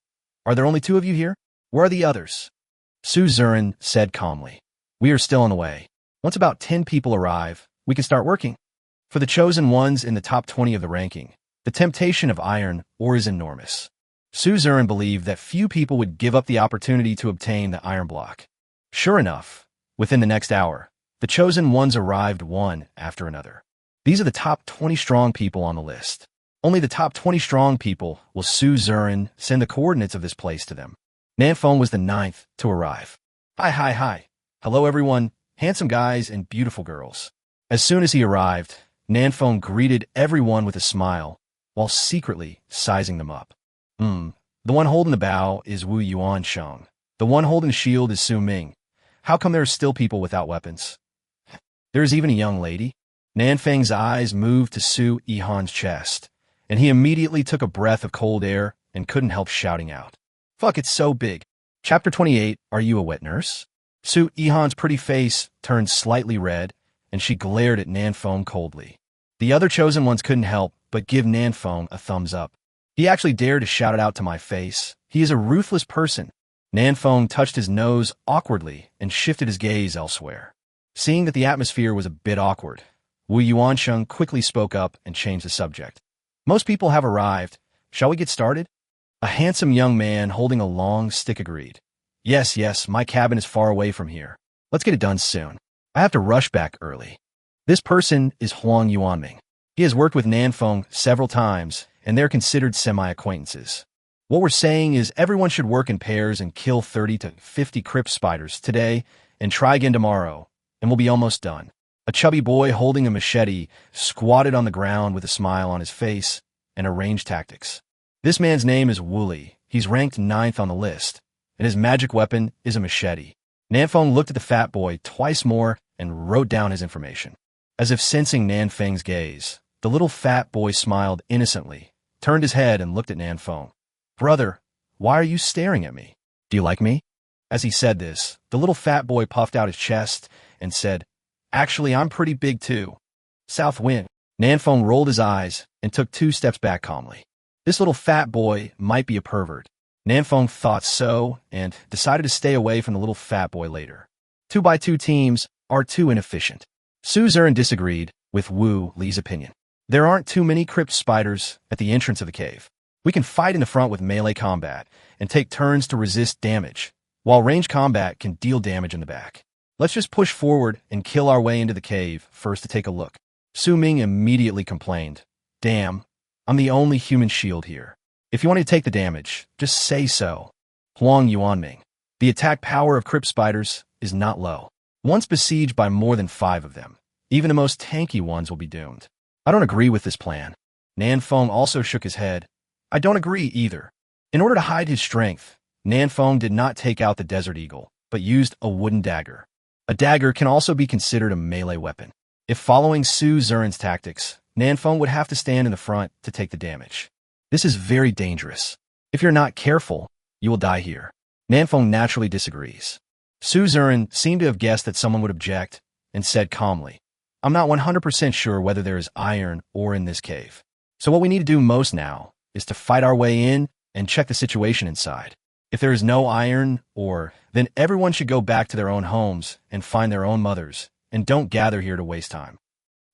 are there only 2 of you here? Where are the others? Su Zurin said calmly, We are still on the way. Once about 10 people arrive, we can start working. For the chosen ones in the top 20 of the ranking, the temptation of iron ore is enormous. Su Zurin believed that few people would give up the opportunity to obtain the iron block. Sure enough, within the next hour, the chosen ones arrived one after another. These are the top 20 strong people on the list. Only the top 20 strong people will Su Zurin send the coordinates of this place to them. Nanfeng was the 9th to arrive. Hi. Hello everyone, handsome guys and beautiful girls. As soon as he arrived, Nanfeng greeted everyone with a smile, while secretly sizing them up. The one holding the bow is Wu Yuansheng. The one holding the shield is Su Ming. How come there are still people without weapons? There is even a young lady? Nanfang's eyes moved to Su Yihan's chest, and he immediately took a breath of cold air and couldn't help shouting out. Fuck, it's so big. Chapter 28, Are You a Wet Nurse? Su Yihan's pretty face turned slightly red, and she glared at Nanfeng coldly. The other chosen ones couldn't help but give Nanfeng a thumbs up. He actually dared to shout it out to my face. He is a ruthless person. Nanfeng touched his nose awkwardly and shifted his gaze elsewhere. Seeing that the atmosphere was a bit awkward, Wu Yuansheng quickly spoke up and changed the subject. Most people have arrived. Shall we get started? A handsome young man holding a long stick agreed. Yes, my cabin is far away from here. Let's get it done soon. I have to rush back early. This person is Huang Yuanming. He has worked with Nanfeng several times, and they're considered semi-acquaintances. What we're saying is everyone should work in pairs and kill 30 to 50 crypt spiders today and try again tomorrow, and we'll be almost done. A chubby boy holding a machete squatted on the ground with a smile on his face and arranged tactics. This man's name is Wooly. He's ranked 9th on the list, and his magic weapon is a machete. Nanfeng looked at the fat boy twice more and wrote down his information. As if sensing Nanfeng's gaze, the little fat boy smiled innocently, turned his head and looked at Nanfeng. Brother, why are you staring at me? Do you like me? As he said this, the little fat boy puffed out his chest and said, Actually, I'm pretty big too. South wind. Nanfeng rolled his eyes and took 2 steps back calmly. This little fat boy might be a pervert. Nanfeng thought so and decided to stay away from the little fat boy later. 2x2 teams are too inefficient. Su Ziren disagreed with Wu Li's opinion. There aren't too many crypt spiders at the entrance of the cave. We can fight in the front with melee combat and take turns to resist damage, while range combat can deal damage in the back. Let's just push forward and kill our way into the cave first to take a look. Su Ming immediately complained. Damn, I'm the only human shield here. If you want to take the damage, just say so. Huang Yuanming. The attack power of crypt spiders is not low. Once besieged by more than 5 of them, even the most tanky ones will be doomed. I don't agree with this plan. Nanfeng also shook his head. I don't agree either. In order to hide his strength, Nanfeng did not take out the Desert Eagle, but used a wooden dagger. A dagger can also be considered a melee weapon. If following Su Ziren's tactics, Nanfeng would have to stand in the front to take the damage. This is very dangerous. If you're not careful, you will die here. Nanfeng naturally disagrees. Su Ziren seemed to have guessed that someone would object and said calmly, I'm not 100% sure whether there is iron ore in this cave. So what we need to do most now is to fight our way in and check the situation inside. If there is no iron ore, then everyone should go back to their own homes and find their own mothers, and don't gather here to waste time.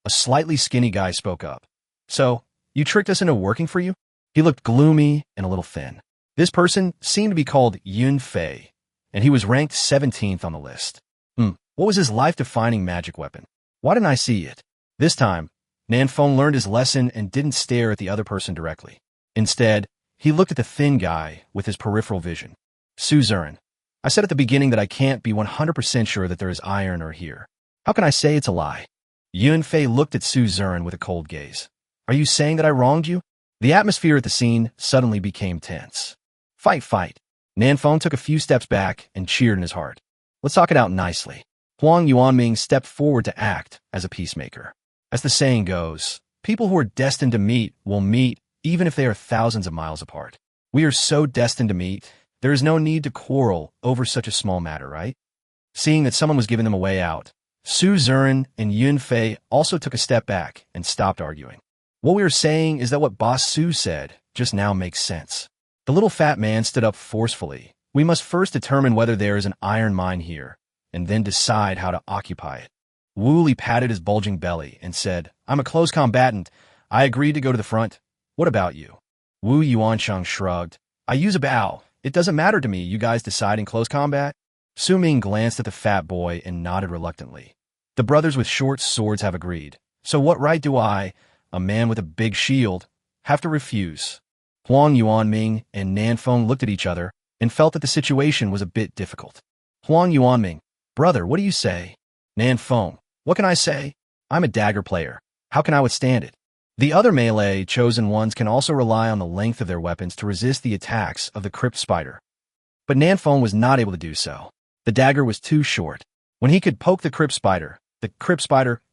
A slightly skinny guy spoke up. So, you tricked us into working for you? He looked gloomy and a little thin. This person seemed to be called Yun Fei, and he was ranked 17th on the list. What was his life-defining magic weapon? Why didn't I see it? This time, Nanfeng learned his lesson and didn't stare at the other person directly. Instead, he looked at the thin guy with his peripheral vision. Su Ziren, I said at the beginning that I can't be 100% sure that there is iron ore here. How can I say it's a lie? Yun Fei looked at Su Ziren with a cold gaze. Are you saying that I wronged you? The atmosphere at the scene suddenly became tense. Fight. Nanfeng took a few steps back and cheered in his heart. Let's talk it out nicely. Huang Yuanming stepped forward to act as a peacemaker. As the saying goes, people who are destined to meet will meet even if they are thousands of miles apart. We are so destined to meet, there is no need to quarrel over such a small matter, right? Seeing that someone was giving them a way out, Su Ziren and Yun Fei also took a step back and stopped arguing. What we are saying is that what Boss Su said just now makes sense. The little fat man stood up forcefully. We must first determine whether there is an iron mine here, and then decide how to occupy it. Wu Li patted his bulging belly and said, I'm a close combatant. I agreed to go to the front. What about you? Wu Yuansheng shrugged. I use a bow. It doesn't matter to me. You guys decide in close combat? Su Ming glanced at the fat boy and nodded reluctantly. The brothers with short swords have agreed. So what right do I, a man with a big shield, have to refuse? Huang Yuanming and Nanfeng looked at each other and felt that the situation was a bit difficult. Huang Yuanming, brother, what do you say? Nanfeng, what can I say? I'm a dagger player. How can I withstand it? The other melee chosen ones can also rely on the length of their weapons to resist the attacks of the crypt spider. But Nanfeng was not able to do so. The dagger was too short. When he could poke the crypt spider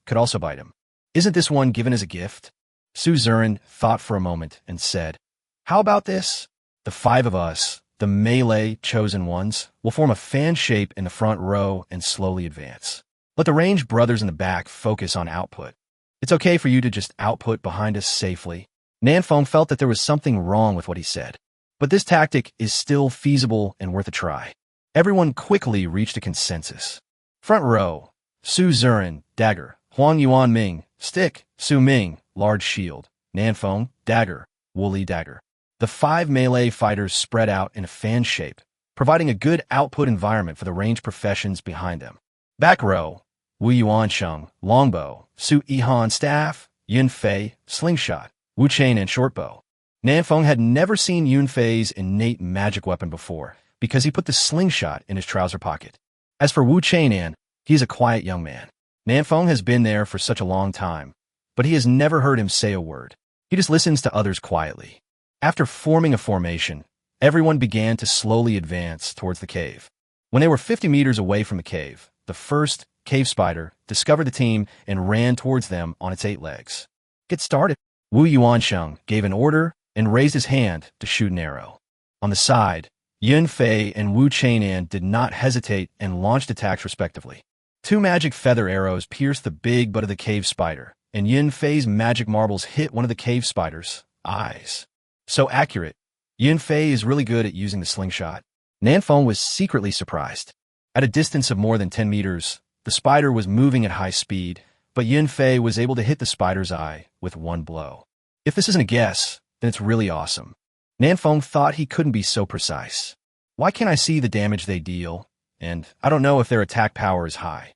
could also bite him. Isn't this one given as a gift? Suzerain thought for a moment and said, "How about this? The 5 of us, the melee chosen ones, will form a fan shape in the front row and slowly advance. Let the ranged brothers in the back focus on output. It's okay for you to just output behind us safely." Nanfeng felt that there was something wrong with what he said. But this tactic is still feasible and worth a try. Everyone quickly reached a consensus. Front row, Su Zurin, dagger. Huang Yuan Ming, stick. Su Ming, large shield. Nanfeng, dagger. Woolly dagger. The 5 melee fighters spread out in a fan shape, providing a good output environment for the ranged professions behind them. Back row, Wu Yuansheng, longbow. Su Yihan, staff. Yun Fei, slingshot. Wu Chain and shortbow. Nanfeng had never seen Yun Fei's innate magic weapon before, because he put the slingshot in his trouser pocket. As for Wu Chainan, he is a quiet young man. Nanfeng has been there for such a long time, but he has never heard him say a word. He just listens to others quietly. After forming a formation, everyone began to slowly advance towards the cave. When they were 50 meters away from the cave, the first cave spider discovered the team and ran towards them on its 8 legs. Get started. Wu Yuansheng gave an order and raised his hand to shoot an arrow. On the side, Yun Fei and Wu Chainan did not hesitate and launched attacks respectively. 2 magic feather arrows pierced the big butt of the cave spider, and Yun Fei's magic marbles hit one of the cave spider's eyes. So accurate. Yun Fei is really good at using the slingshot. Nanfeng was secretly surprised. At a distance of more than 10 meters, the spider was moving at high speed, but Yun Fei was able to hit the spider's eye with 1 blow. If this isn't a guess, then it's really awesome. Nanfeng thought he couldn't be so precise. Why can't I see the damage they deal? And I don't know if their attack power is high.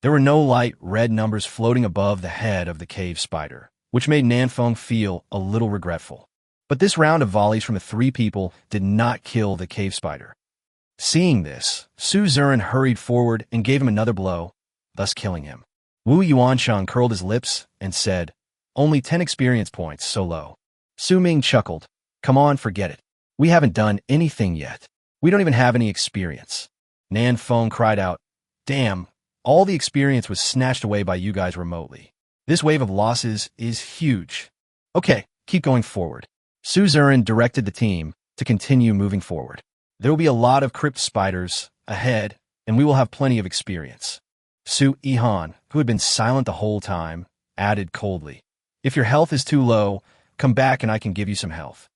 There were no light red numbers floating above the head of the cave spider, which made Nanfeng feel a little regretful. But this round of volleys from the 3 people did not kill the cave spider. Seeing this, Su Zurin hurried forward and gave him another blow, thus killing him. Wu Yuansheng curled his lips and said, "Only 10 experience points, so low." Su Ming chuckled. "Come on, forget it. We haven't done anything yet. We don't even have any experience." Nanfeng cried out, "Damn, all the experience was snatched away by you guys remotely. This wave of losses is huge. Okay, keep going forward." Su Zurin directed the team to continue moving forward. There will be a lot of crypt spiders ahead, and we will have plenty of experience. Su Yihan, who had been silent the whole time, added coldly, "If your health is too low, come back and I can give you some health."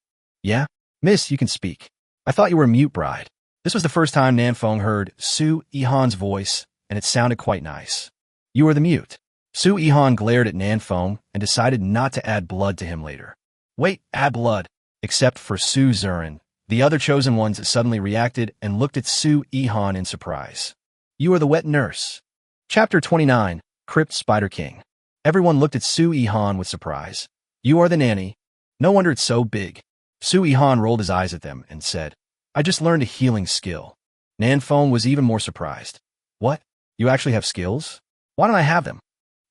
"Yeah? Miss, you can speak. I thought you were a mute bride." This was the first time Nanfeng heard Su Yihan's voice, and it sounded quite nice. "You are the mute." Su Yihan glared at Nanfeng and decided not to add blood to him later. "Wait, add blood." Except for Su Zurin, the other chosen ones suddenly reacted and looked at Su Yihan in surprise. "You are the wet nurse." Chapter 29, Crypt Spider King. Everyone looked at Su Yihan with surprise. "You are the nanny. No wonder it's so big." Su Yihan rolled his eyes at them and said, "I just learned a healing skill." Nanfeng was even more surprised. "What? You actually have skills? Why don't I have them?"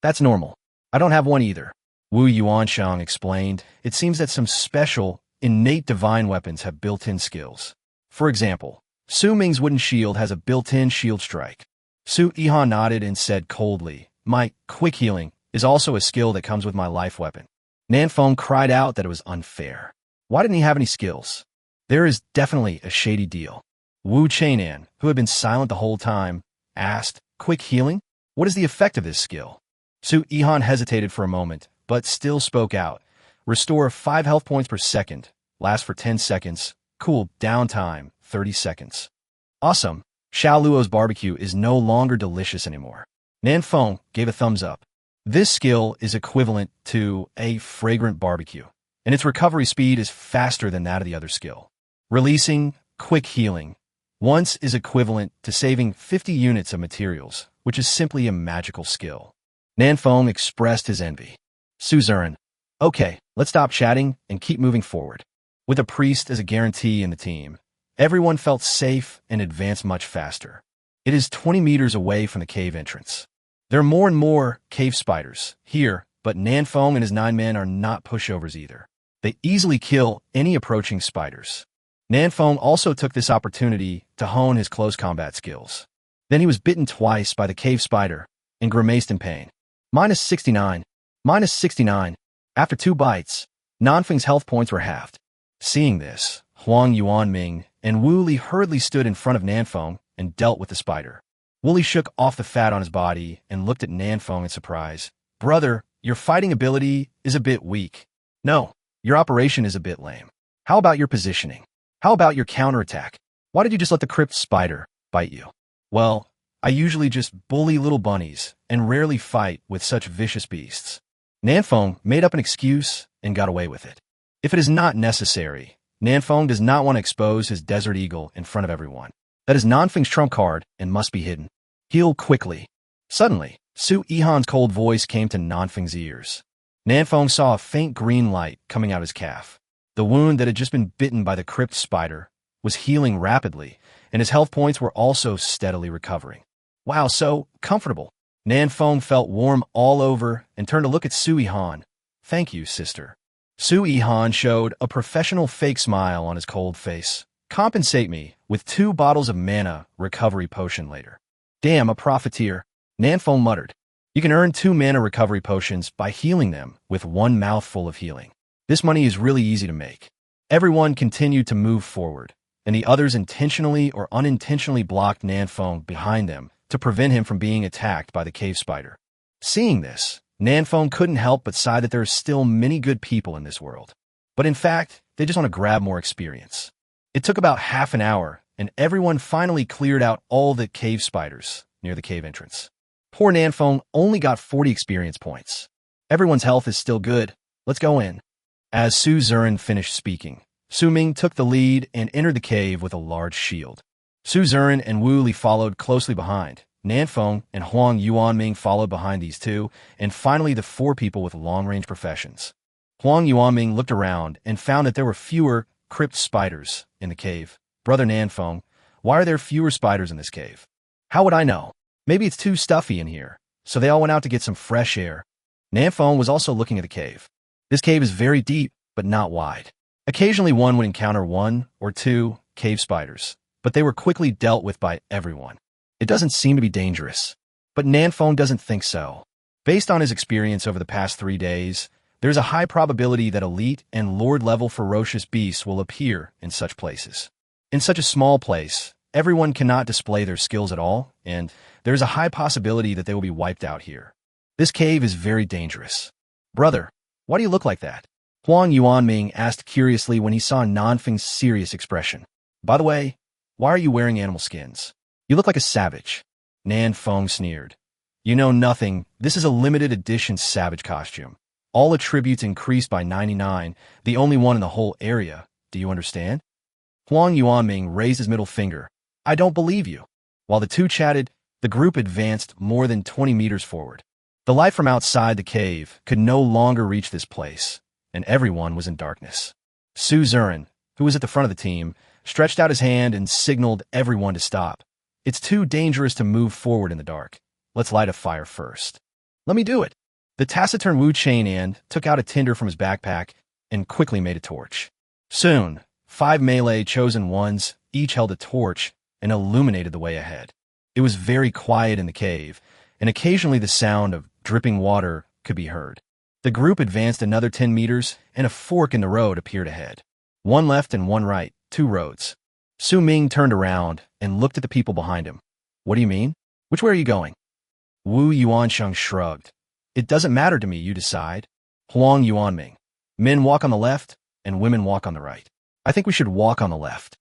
"That's normal. I don't have one either." Wu Yuansheng explained. "It seems that some special, innate divine weapons have built-in skills. For example, Su Ming's wooden shield has a built-in shield strike." Su Yihan nodded and said coldly, "My quick healing is also a skill that comes with my life weapon." Nanfeng cried out that it was unfair. Why didn't he have any skills? There is definitely a shady deal. Wu Chainan, who had been silent the whole time, asked, "Quick healing? What is the effect of this skill?" Su Yihan hesitated for a moment, but still spoke out. "Restore 5 health points per second, last for 10 seconds, cool down time 30 seconds. Awesome. Xiao Luo's barbecue is no longer delicious anymore." Nanfeng gave a thumbs up. This skill is equivalent to a fragrant barbecue, and its recovery speed is faster than that of the other skill. Releasing quick healing once is equivalent to saving 50 units of materials, which is simply a magical skill. Nanfeng expressed his envy. Su Zurin, "Okay, let's stop chatting and keep moving forward." With a priest as a guarantee in the team, everyone felt safe and advanced much faster. It is 20 meters away from the cave entrance. There are more and more cave spiders here, but Nanfeng and his 9 men are not pushovers either. They easily kill any approaching spiders. Nanfeng also took this opportunity to hone his close combat skills. Then he was bitten twice by the cave spider and grimaced in pain. Minus 69. Minus 69. After 2 bites, Nanfeng's health points were halved. Seeing this, Huang Yuanming and Wu Li hurriedly stood in front of Nanfeng and dealt with the spider. Wu Li shook off the fat on his body and looked at Nanfeng in surprise. Brother, your fighting ability is a bit weak. No, your operation is a bit lame. How about your positioning? How about your counterattack? Why did you just let the crypt spider bite you? Well, I usually just bully little bunnies and rarely fight with such vicious beasts. Nanfeng made up an excuse and got away with it. If it is not necessary, Nanfeng does not want to expose his desert eagle in front of everyone. That is Nanfeng's trump card and must be hidden. Heal quickly. Suddenly, Su Yihan's cold voice came to Nanfeng's ears. Nanfeng saw a faint green light coming out his calf. The wound that had just been bitten by the crypt spider was healing rapidly, and his health points were also steadily recovering. Wow, so comfortable. Nanfeng felt warm all over and turned to look at Su Yihan. Thank you, sister. Su Yihan showed a professional fake smile on his cold face. Compensate me with 2 bottles of mana recovery potion later. Damn, a profiteer. Nanfeng muttered. You can earn 2 mana recovery potions by healing them with 1 mouthful of healing. This money is really easy to make. Everyone continued to move forward, and the others intentionally or unintentionally blocked Nanfeng behind them to prevent him from being attacked by the cave spider. Seeing this, Nanfeng couldn't help but sigh that there are still many good people in this world. But in fact, they just want to grab more experience. It took about half an hour, and everyone finally cleared out all the cave spiders near the cave entrance. Poor Nanfeng only got 40 experience points. Everyone's health is still good. Let's go in. As Su Zuren finished speaking, Su Ming took the lead and entered the cave with a large shield. Su Zuren and Wu Li followed closely behind. Nanfeng and Huang Yuanming followed behind these 2, and finally the 4 people with long-range professions. Huang Yuanming looked around and found that there were fewer crypt spiders in the cave. Brother Nanfeng, why are there fewer spiders in this cave? How would I know? Maybe it's too stuffy in here, so they all went out to get some fresh air. Nanfeng was also looking at the cave. This cave is very deep, but not wide. Occasionally one would encounter 1 or 2 cave spiders, but they were quickly dealt with by everyone. It doesn't seem to be dangerous. But Nanfeng doesn't think so. Based on his experience over the past 3 days, there's a high probability that elite and lord-level ferocious beasts will appear in such places. In such a small place, everyone cannot display their skills at all, and there's a high possibility that they will be wiped out here. This cave is very dangerous. Brother, why do you look like that? Huang Yuanming asked curiously when he saw Nanfeng's serious expression. By the way, why are you wearing animal skins? You look like a savage. Nanfeng sneered. You know nothing. This is a limited edition savage costume. All attributes increased by 99, the only one in the whole area. Do you understand? Huang Yuanming raised his middle finger. I don't believe you. While the 2 chatted, the group advanced more than 20 meters forward. The light from outside the cave could no longer reach this place, and everyone was in darkness. Su Zuren, who was at the front of the team, stretched out his hand and signaled everyone to stop. It's too dangerous to move forward in the dark. Let's light a fire first. Let me do it. The taciturn Wu Chainan took out a tinder from his backpack and quickly made a torch. Soon, 5 melee chosen ones each held a torch and illuminated the way ahead. It was very quiet in the cave, and occasionally the sound of dripping water could be heard. The group advanced another 10 meters, and a fork in the road appeared ahead. 1 left and 1 right, 2 roads. Su Ming turned around and looked at the people behind him. What do you mean? Which way are you going? Wu Yuansheng shrugged. It doesn't matter to me, you decide. Huang Yuanming. Men walk on the left, and women walk on the right. I think we should walk on the left.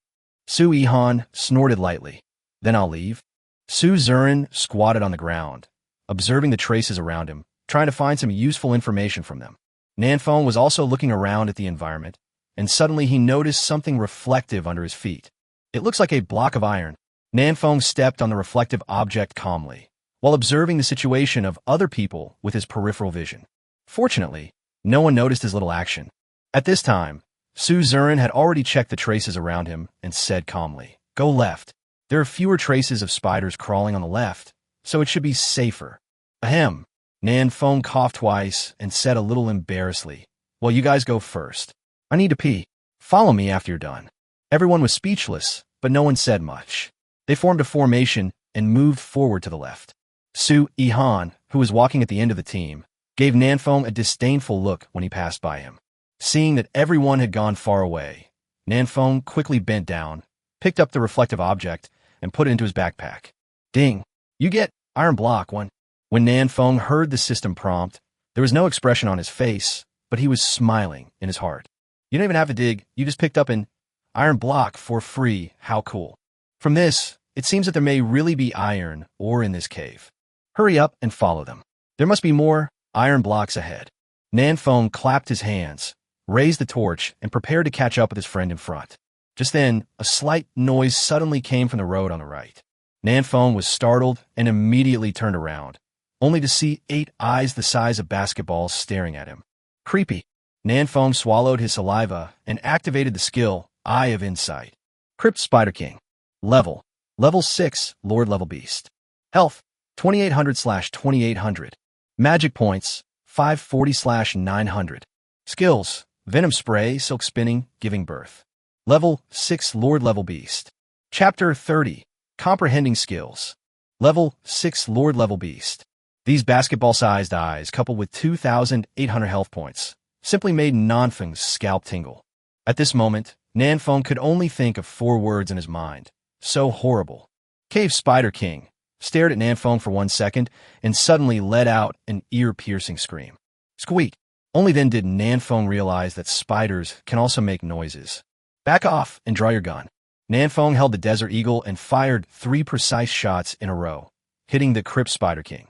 Su Yihan snorted lightly. Then I'll leave. Su Zuren squatted on the ground, observing the traces around him, trying to find some useful information from them. Nanfeng was also looking around at the environment, and suddenly he noticed something reflective under his feet. It looks like a block of iron. Nanfeng stepped on the reflective object calmly, while observing the situation of other people with his peripheral vision. Fortunately, no one noticed his little action. At this time, Su Zuren had already checked the traces around him and said calmly, Go left. There are fewer traces of spiders crawling on the left, so it should be safer. Ahem. Nanfeng coughed twice and said a little embarrassedly, Well, you guys go first. I need to pee. Follow me after you're done. Everyone was speechless, but no one said much. They formed a formation and moved forward to the left. Su Ihan, who was walking at the end of the team, gave Nanfeng a disdainful look when he passed by him. Seeing that everyone had gone far away, Nanfeng quickly bent down, picked up the reflective object, and put it into his backpack. Ding! You get iron block one. When Nanfeng heard the system prompt, there was no expression on his face, but he was smiling in his heart. You don't even have to dig, you just picked up an iron block for free, how cool. From this, it seems that there may really be iron ore in this cave. Hurry up and follow them. There must be more iron blocks ahead. Nanfeng clapped his hands, raised the torch, and prepared to catch up with his friend in front. Just then, a slight noise suddenly came from the road on the right. Nanfeng was startled and immediately turned around, only to see 8 eyes the size of basketballs staring at him. Creepy. Nanfeng swallowed his saliva and activated the skill, Eye of Insight. Crypt Spider King. Level 6, Lord level beast. Health, 2800/2800. Magic points, 540/900. Skills, Venom Spray, Silk Spinning, Giving Birth. Level 6, Lord level beast. Chapter 30, Comprehending Skills. Level 6, Lord level beast. These basketball-sized eyes, coupled with 2,800 health points, simply made Nanfeng's scalp tingle. At this moment, Nanfeng could only think of 4 words in his mind. So horrible. Cave Spider King stared at Nanfeng for 1 second and suddenly let out an ear-piercing scream. Squeak! Only then did Nanfeng realize that spiders can also make noises. Back off and draw your gun. Nanfeng held the Desert Eagle and fired 3 precise shots in a row, hitting the Crypt Spider King.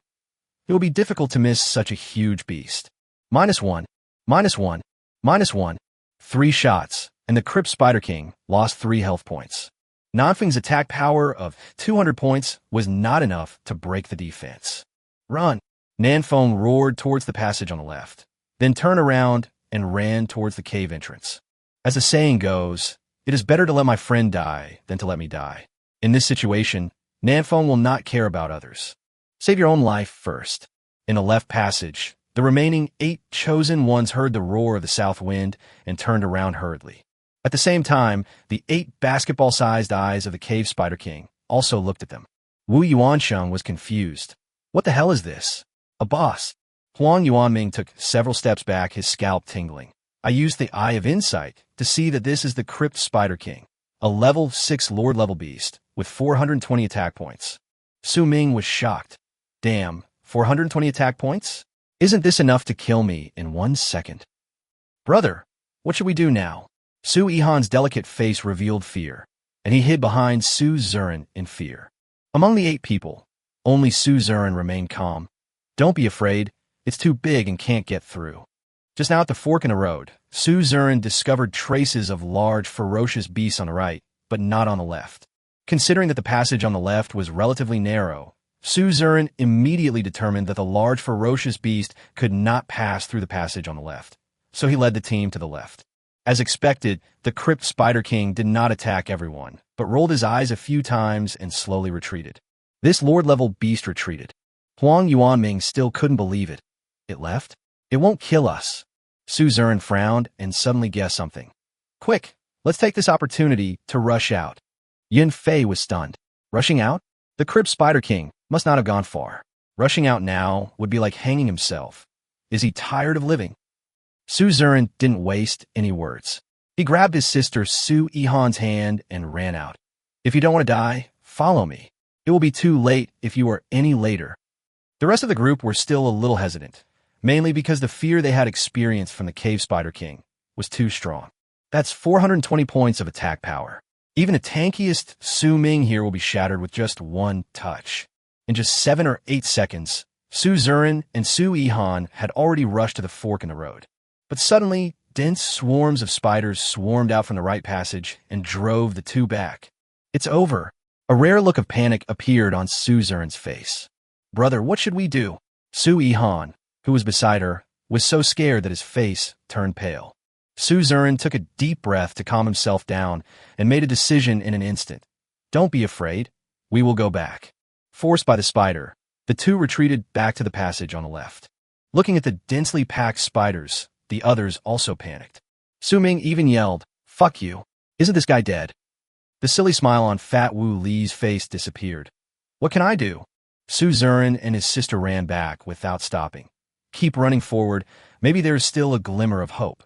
It would be difficult to miss such a huge beast. -1, -1, -1. 3 shots, and the Crypt Spider King lost 3 health points. Nanfeng's attack power of 200 points was not enough to break the defense. Run! Nanfeng roared towards the passage on the left, then turned around and ran towards the cave entrance. As the saying goes, it is better to let my friend die than to let me die. In this situation, Nanfeng will not care about others. Save your own life first. In the left passage, the remaining 8 chosen ones heard the roar of the south wind and turned around hurriedly. At the same time, the 8 basketball-sized eyes of the Cave Spider King also looked at them. Wu Yuansheng was confused. What the hell is this? A boss. Huang Yuanming took several steps back, his scalp tingling. I used the Eye of Insight to see that this is the Crypt Spider King, a level 6 Lord level beast with 420 attack points. Su Ming was shocked. Damn, 420 attack points? Isn't this enough to kill me in 1 second? Brother, what should we do now? Su Ihan's delicate face revealed fear, and he hid behind Su Zurin in fear. Among the 8 people, only Su Zurin remained calm. Don't be afraid, it's too big and can't get through. Just now at the fork in the road, Su Zurin discovered traces of large, ferocious beasts on the right, but not on the left. Considering that the passage on the left was relatively narrow, Su Zurin immediately determined that the large, ferocious beast could not pass through the passage on the left, so he led the team to the left. As expected, the Crypt Spider King did not attack everyone, but rolled his eyes a few times and slowly retreated. This Lord-level beast retreated. Huang Yuanming still couldn't believe it. It left? It won't kill us. Su Zurin frowned and suddenly guessed something. Quick, let's take this opportunity to rush out. Yin Fei was stunned. Rushing out? The Crypt Spider King must not have gone far. Rushing out now would be like hanging himself. Is he tired of living? Su Zurin didn't waste any words. He grabbed his sister Su Ihan's hand and ran out. If you don't want to die, follow me. It will be too late if you are any later. The rest of the group were still a little hesitant, mainly because the fear they had experienced from the Cave Spider King was too strong. That's 420 points of attack power. Even the tankiest Su Ming here will be shattered with just 1 touch. In just 7 or 8 seconds, Su Zurin and Su Ihan had already rushed to the fork in the road. But suddenly, dense swarms of spiders swarmed out from the right passage and drove the 2 back. It's over. A rare look of panic appeared on Su Zurin's face. Brother, what should we do? Su Ihan, who was beside her, was so scared that his face turned pale. Su Zurin took a deep breath to calm himself down and made a decision in an instant. Don't be afraid. We will go back. Forced by the spider, the 2 retreated back to the passage on the left. Looking at the densely packed spiders, the others also panicked. Su Ming even yelled, "Fuck you." Isn't this guy dead? The silly smile on Fat Wu Li's face disappeared. What can I do? Su Zurin and his sister ran back without stopping. Keep running forward. Maybe there's still a glimmer of hope.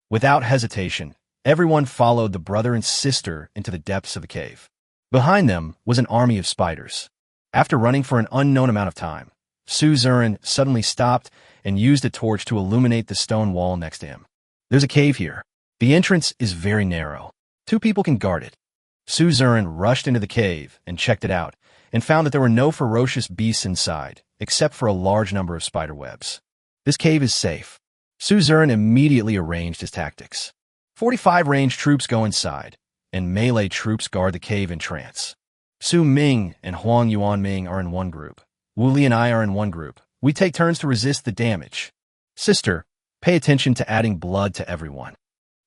Without hesitation, everyone followed the brother and sister into the depths of the cave. Behind them was an army of spiders. After running for an unknown amount of time, Su Zurin suddenly stopped and used a torch to illuminate the stone wall next to him. There's a cave here. The entrance is very narrow. 2 people can guard it. Su Zurin rushed into the cave and checked it out, and found that there were no ferocious beasts inside, except for a large number of spider webs. This cave is safe. Su Zurin immediately arranged his tactics. 45 ranged troops go inside, and melee troops guard the cave in trance. Su Ming and Huang Yuanming are in one group. Wu Li and I are in one group. We take turns to resist the damage. Sister, pay attention to adding blood to everyone.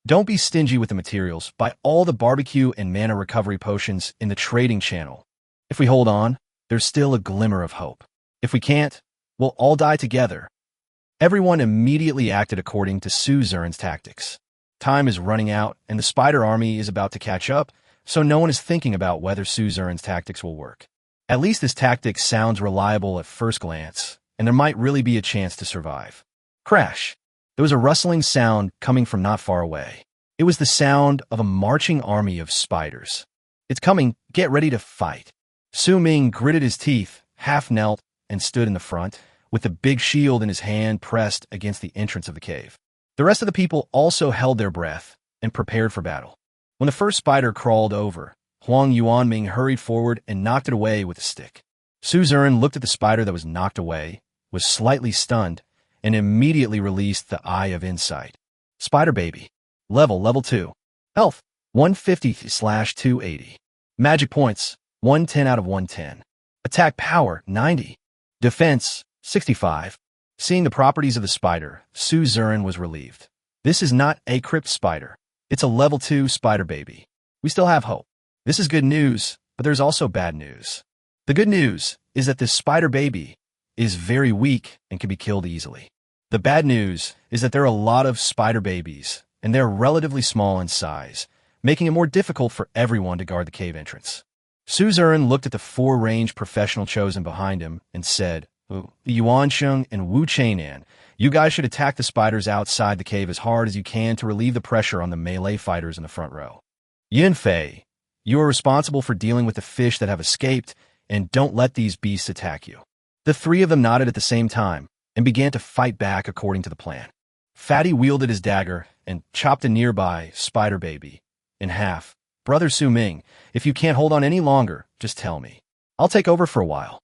Don't be stingy with the materials. Buy all the barbecue and mana recovery potions in the trading channel. If we hold on, there's still a glimmer of hope. If we can't, we'll all die together. Everyone immediately acted according to Su Zurin's tactics. Time is running out, and the spider army is about to catch up, so no one is thinking about whether Su Zurin's tactics will work. At least this tactic sounds reliable at first glance, and there might really be a chance to survive. Crash! There was a rustling sound coming from not far away. It was the sound of a marching army of spiders. It's coming, get ready to fight. Su Ming gritted his teeth, half knelt, and stood in the front, with the big shield in his hand pressed against the entrance of the cave. The rest of the people also held their breath and prepared for battle. When the first spider crawled over, Huang Yuanming hurried forward and knocked it away with a stick. Su Zurin looked at the spider that was knocked away, was slightly stunned, and immediately released the Eye of Insight. Spider Baby. Level 2. Health, 150/280. Magic points, 110 out of 110. Attack power, 90. Defense, 65. Seeing the properties of the spider, Su Zurin was relieved. This is not a crypt spider. It's a level 2 spider baby. We still have hope. This is good news, but there's also bad news. The good news is that this spider baby is very weak and can be killed easily. The bad news is that there are a lot of spider babies, and they're relatively small in size, making it more difficult for everyone to guard the cave entrance. Su Zurin looked at the 4 ranged professional chosen behind him and said, Yuan Sheng and Wu Chainan, you guys should attack the spiders outside the cave as hard as you can to relieve the pressure on the melee fighters in the front row. Yin Fei, you are responsible for dealing with the fish that have escaped, and don't let these beasts attack you. The 3 of them nodded at the same time and began to fight back according to the plan. Fatty wielded his dagger and chopped a nearby spider baby in half. Brother Su Ming, if you can't hold on any longer, just tell me. I'll take over for a while.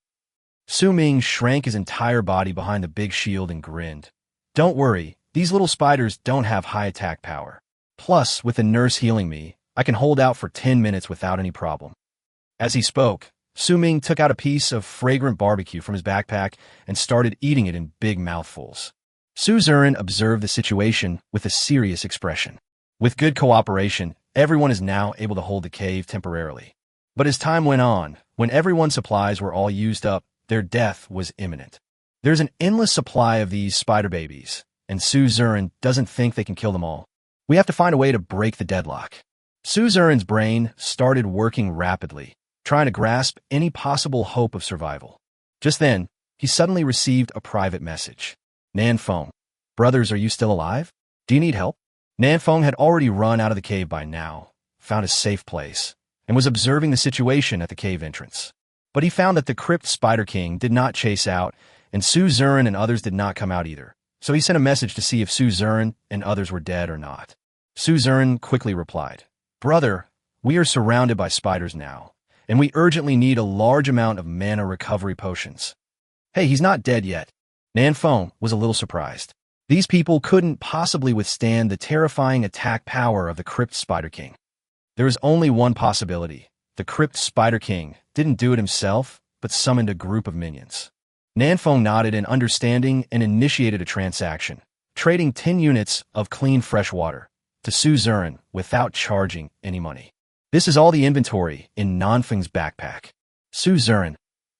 Su Ming shrank his entire body behind the big shield and grinned. Don't worry, these little spiders don't have high attack power. Plus, with the nurse healing me, I can hold out for 10 minutes without any problem. As he spoke, Su Ming took out a piece of fragrant barbecue from his backpack and started eating it in big mouthfuls. Su Zurin observed the situation with a serious expression. With good cooperation, everyone is now able to hold the cave temporarily. But as time went on, when everyone's supplies were all used up, their death was imminent. There's an endless supply of these spider babies, and Su Zurin doesn't think they can kill them all. We have to find a way to break the deadlock. Su Zurin's brain started working rapidly, trying to grasp any possible hope of survival. Just then, he suddenly received a private message. Nanfeng, brothers, are you still alive? Do you need help? Nanfeng had already run out of the cave by now, found a safe place, and was observing the situation at the cave entrance. But he found that the Crypt Spider King did not chase out, and Su Zurin and others did not come out either. So he sent a message to see if Su Zurin and others were dead or not. Su Zurin quickly replied, Brother, we are surrounded by spiders now, and we urgently need a large amount of mana recovery potions. Hey, he's not dead yet. Nanfeng was a little surprised. These people couldn't possibly withstand the terrifying attack power of the Crypt Spider King. There is only one possibility. The Crypt Spider King didn't do it himself, but summoned a group of minions. Nanfeng nodded in understanding and initiated a transaction, trading 10 units of clean fresh water to Su Zurin without charging any money. This is all the inventory in Nanfeng's backpack. Su Zurin,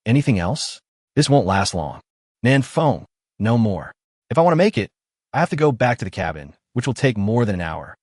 anything else? This won't last long. Nanfeng, no more. If I want to make it, I have to go back to the cabin, which will take more than an hour.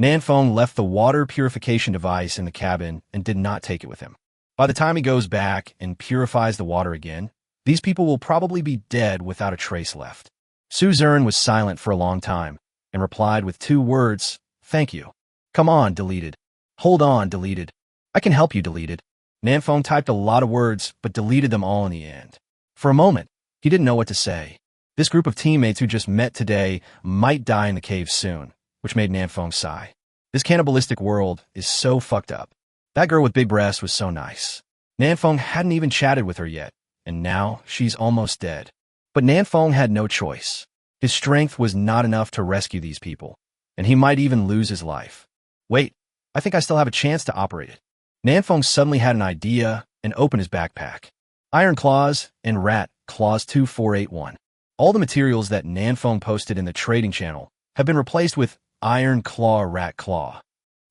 Nanfeng left the water purification device in the cabin and did not take it with him. By the time he goes back and purifies the water again, these people will probably be dead without a trace left. Suzerain was silent for a long time and replied with 2 words, "Thank you." "Come on, deleted." "Hold on, deleted." "I can help you, deleted." Nanfeng typed a lot of words, but deleted them all in the end. For a moment, he didn't know what to say. This group of teammates who just met today might die in the cave soon, which made Nanfeng sigh. This cannibalistic world is so fucked up. That girl with big breasts was so nice. Nanfeng hadn't even chatted with her yet, and now she's almost dead. But Nanfeng had no choice. His strength was not enough to rescue these people, and he might even lose his life. Wait, I think I still have a chance to operate it. Nanfeng suddenly had an idea and opened his backpack. Iron Claws and Rat Claws 2481. All the materials that Nanfeng posted in the trading channel have been replaced with Iron Claw Rat Claw.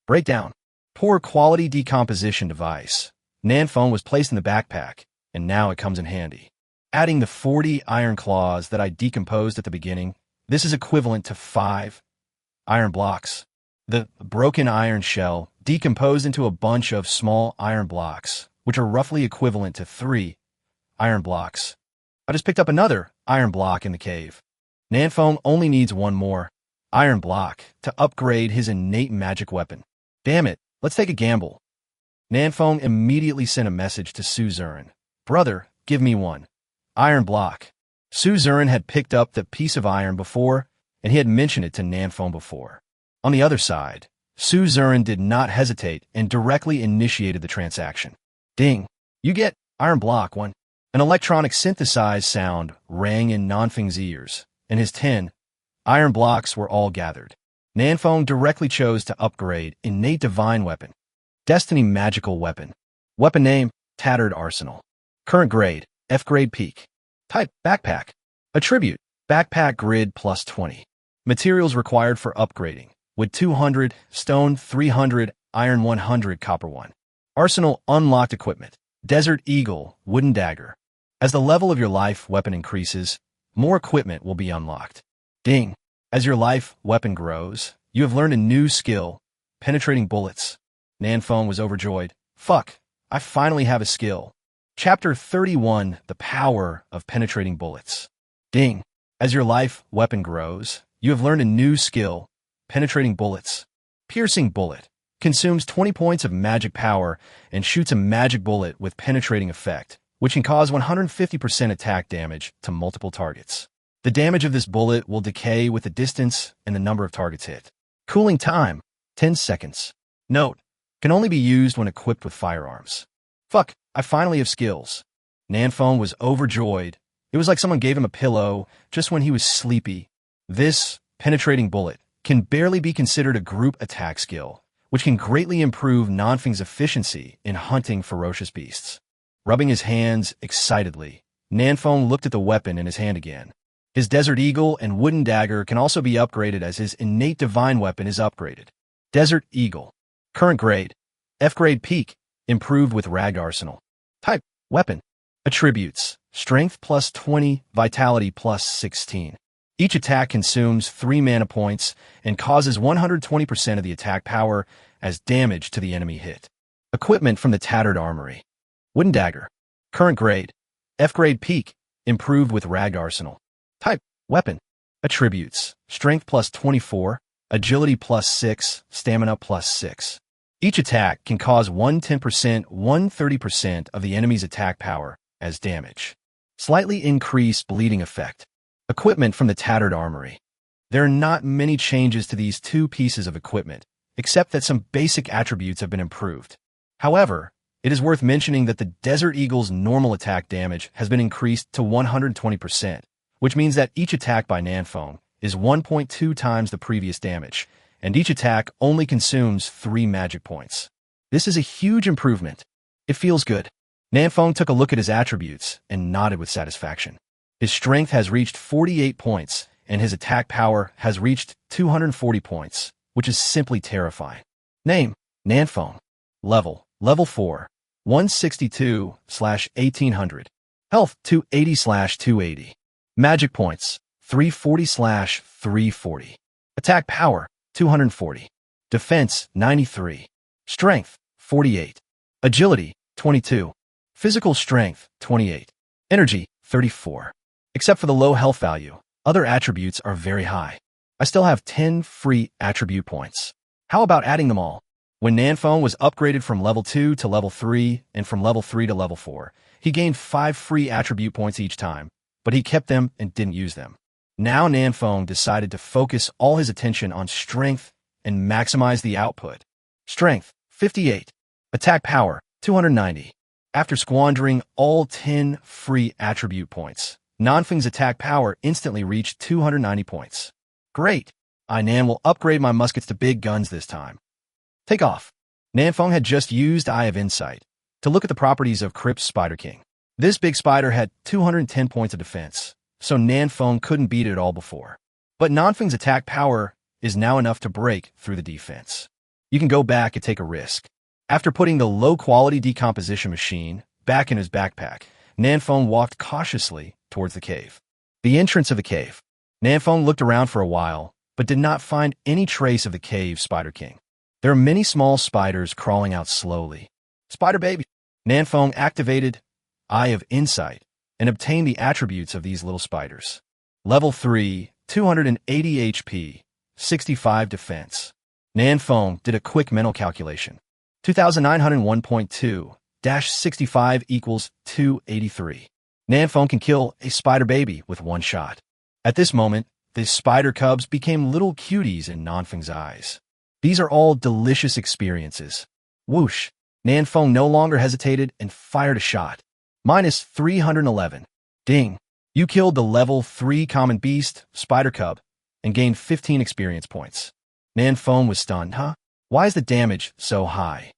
Breakdown. Poor quality decomposition device. Nanfeng was placed in the backpack, and now it comes in handy. Adding the 40 iron claws that I decomposed at the beginning, this is equivalent to 5 iron blocks. The broken iron shell decomposed into a bunch of small iron blocks, which are roughly equivalent to 3 iron blocks. I just picked up another iron block in the cave. Nanfeng only needs 1 more iron block to upgrade his innate magic weapon. Damn it, let's take a gamble. Nanfeng immediately sent a message to Suzerain. "Brother, give me 1 iron block." Suzerain had picked up the piece of iron before, and he had mentioned it to Nanfeng before. On the other side, Suzerain did not hesitate and directly initiated the transaction. Ding! You get iron block 1. An electronic synthesized sound rang in Nanfeng's ears, and his 10 iron blocks were all gathered. Nanfeng directly chose to upgrade Innate Divine Weapon. Destiny Magical Weapon. Weapon name, Tattered Arsenal. Current grade, F grade peak. Type, Backpack. Attribute, Backpack grid plus 20. Materials required for upgrading. Wood 200, stone 300, iron 100, copper 1. Arsenal unlocked equipment. Desert Eagle, wooden dagger. As the level of your life weapon increases, more equipment will be unlocked. Ding. As your life weapon grows, you have learned a new skill, penetrating bullets. Nanfeng was overjoyed. Fuck, I finally have a skill. Chapter 31, The Power of Penetrating Bullets. Ding. As your life weapon grows, you have learned a new skill, penetrating bullets. Piercing bullet. Consumes 20 points of magic power and shoots a magic bullet with penetrating effect, which can cause 150% attack damage to multiple targets. The damage of this bullet will decay with the distance and the number of targets hit. Cooling time, 10 seconds. Note, can only be used when equipped with firearms. Fuck, I finally have skills. Nanfeng was overjoyed. It was like someone gave him a pillow just when he was sleepy. This penetrating bullet can barely be considered a group attack skill, which can greatly improve Nanfeng's efficiency in hunting ferocious beasts. Rubbing his hands excitedly, Nanfeng looked at the weapon in his hand again. His Desert Eagle and wooden dagger can also be upgraded as his innate divine weapon is upgraded. Desert Eagle. Current grade, F grade peak, improved with Rag Arsenal. Type, weapon. Attributes, strength plus 20, vitality plus 16. Each attack consumes 3 mana points and causes 120% of the attack power as damage to the enemy hit. Equipment from the Tattered Armory. Wooden dagger. Current grade, F grade peak, improved with Rag Arsenal. Type, weapon. Attributes, strength plus 24, agility plus 6, stamina plus 6. Each attack can cause 110%, 130% of the enemy's attack power as damage. Slightly increased bleeding effect. Equipment from the Tattered Armory. There are not many changes to these 2 pieces of equipment, except that some basic attributes have been improved. However, it is worth mentioning that the Desert Eagle's normal attack damage has been increased to 120%, which means that each attack by Nanfeng is 1.2 times the previous damage, and each attack only consumes 3 magic points. This is a huge improvement. It feels good. Nanfeng took a look at his attributes and nodded with satisfaction. His strength has reached 48 points, and his attack power has reached 240 points, which is simply terrifying. Name, Nanfeng. Level 4, 162/1800. Health, 280/280. Magic points, 340/340. Attack power, 240. Defense, 93. Strength, 48. Agility, 22. Physical strength, 28. Energy, 34. Except for the low health value, other attributes are very high. I still have 10 free attribute points. How about adding them all? When Nanfeng was upgraded from level 2 to level 3 and from level 3 to level 4, he gained 5 free attribute points each time, but he kept them and didn't use them. Now Nanfeng decided to focus all his attention on strength and maximize the output. Strength, 58. Attack power, 290. After squandering all 10 free attribute points, Nanfeng's attack power instantly reached 290 points. Great! Nan will upgrade my muskets to big guns this time. Take off. Nanfeng had just used Eye of Insight to look at the properties of Crypt's Spider King. This big spider had 210 points of defense, so Nanfeng couldn't beat it all before. But Nanfeng's attack power is now enough to break through the defense. You can go back and take a risk. After putting the low-quality decomposition machine back in his backpack, Nanfeng walked cautiously towards the cave. The entrance of the cave. Nanfeng looked around for a while, but did not find any trace of the cave Spider King. There are many small spiders crawling out slowly. Spider baby. Nanfeng activated Eye of Insight and obtained the attributes of these little spiders. Level 3, 280 HP, 65 defense. Nanfeng did a quick mental calculation. 2901.2-65 equals 283. Nanfeng can kill a spider baby with one shot. At this moment, the spider cubs became little cuties in Nanfeng's eyes. These are all delicious experiences. Whoosh! Nanfeng no longer hesitated and fired a shot. Minus 311. Ding! You killed the level 3 common beast, spider cub, and gained 15 experience points. Nanfeng was stunned. Huh? Why is the damage so high?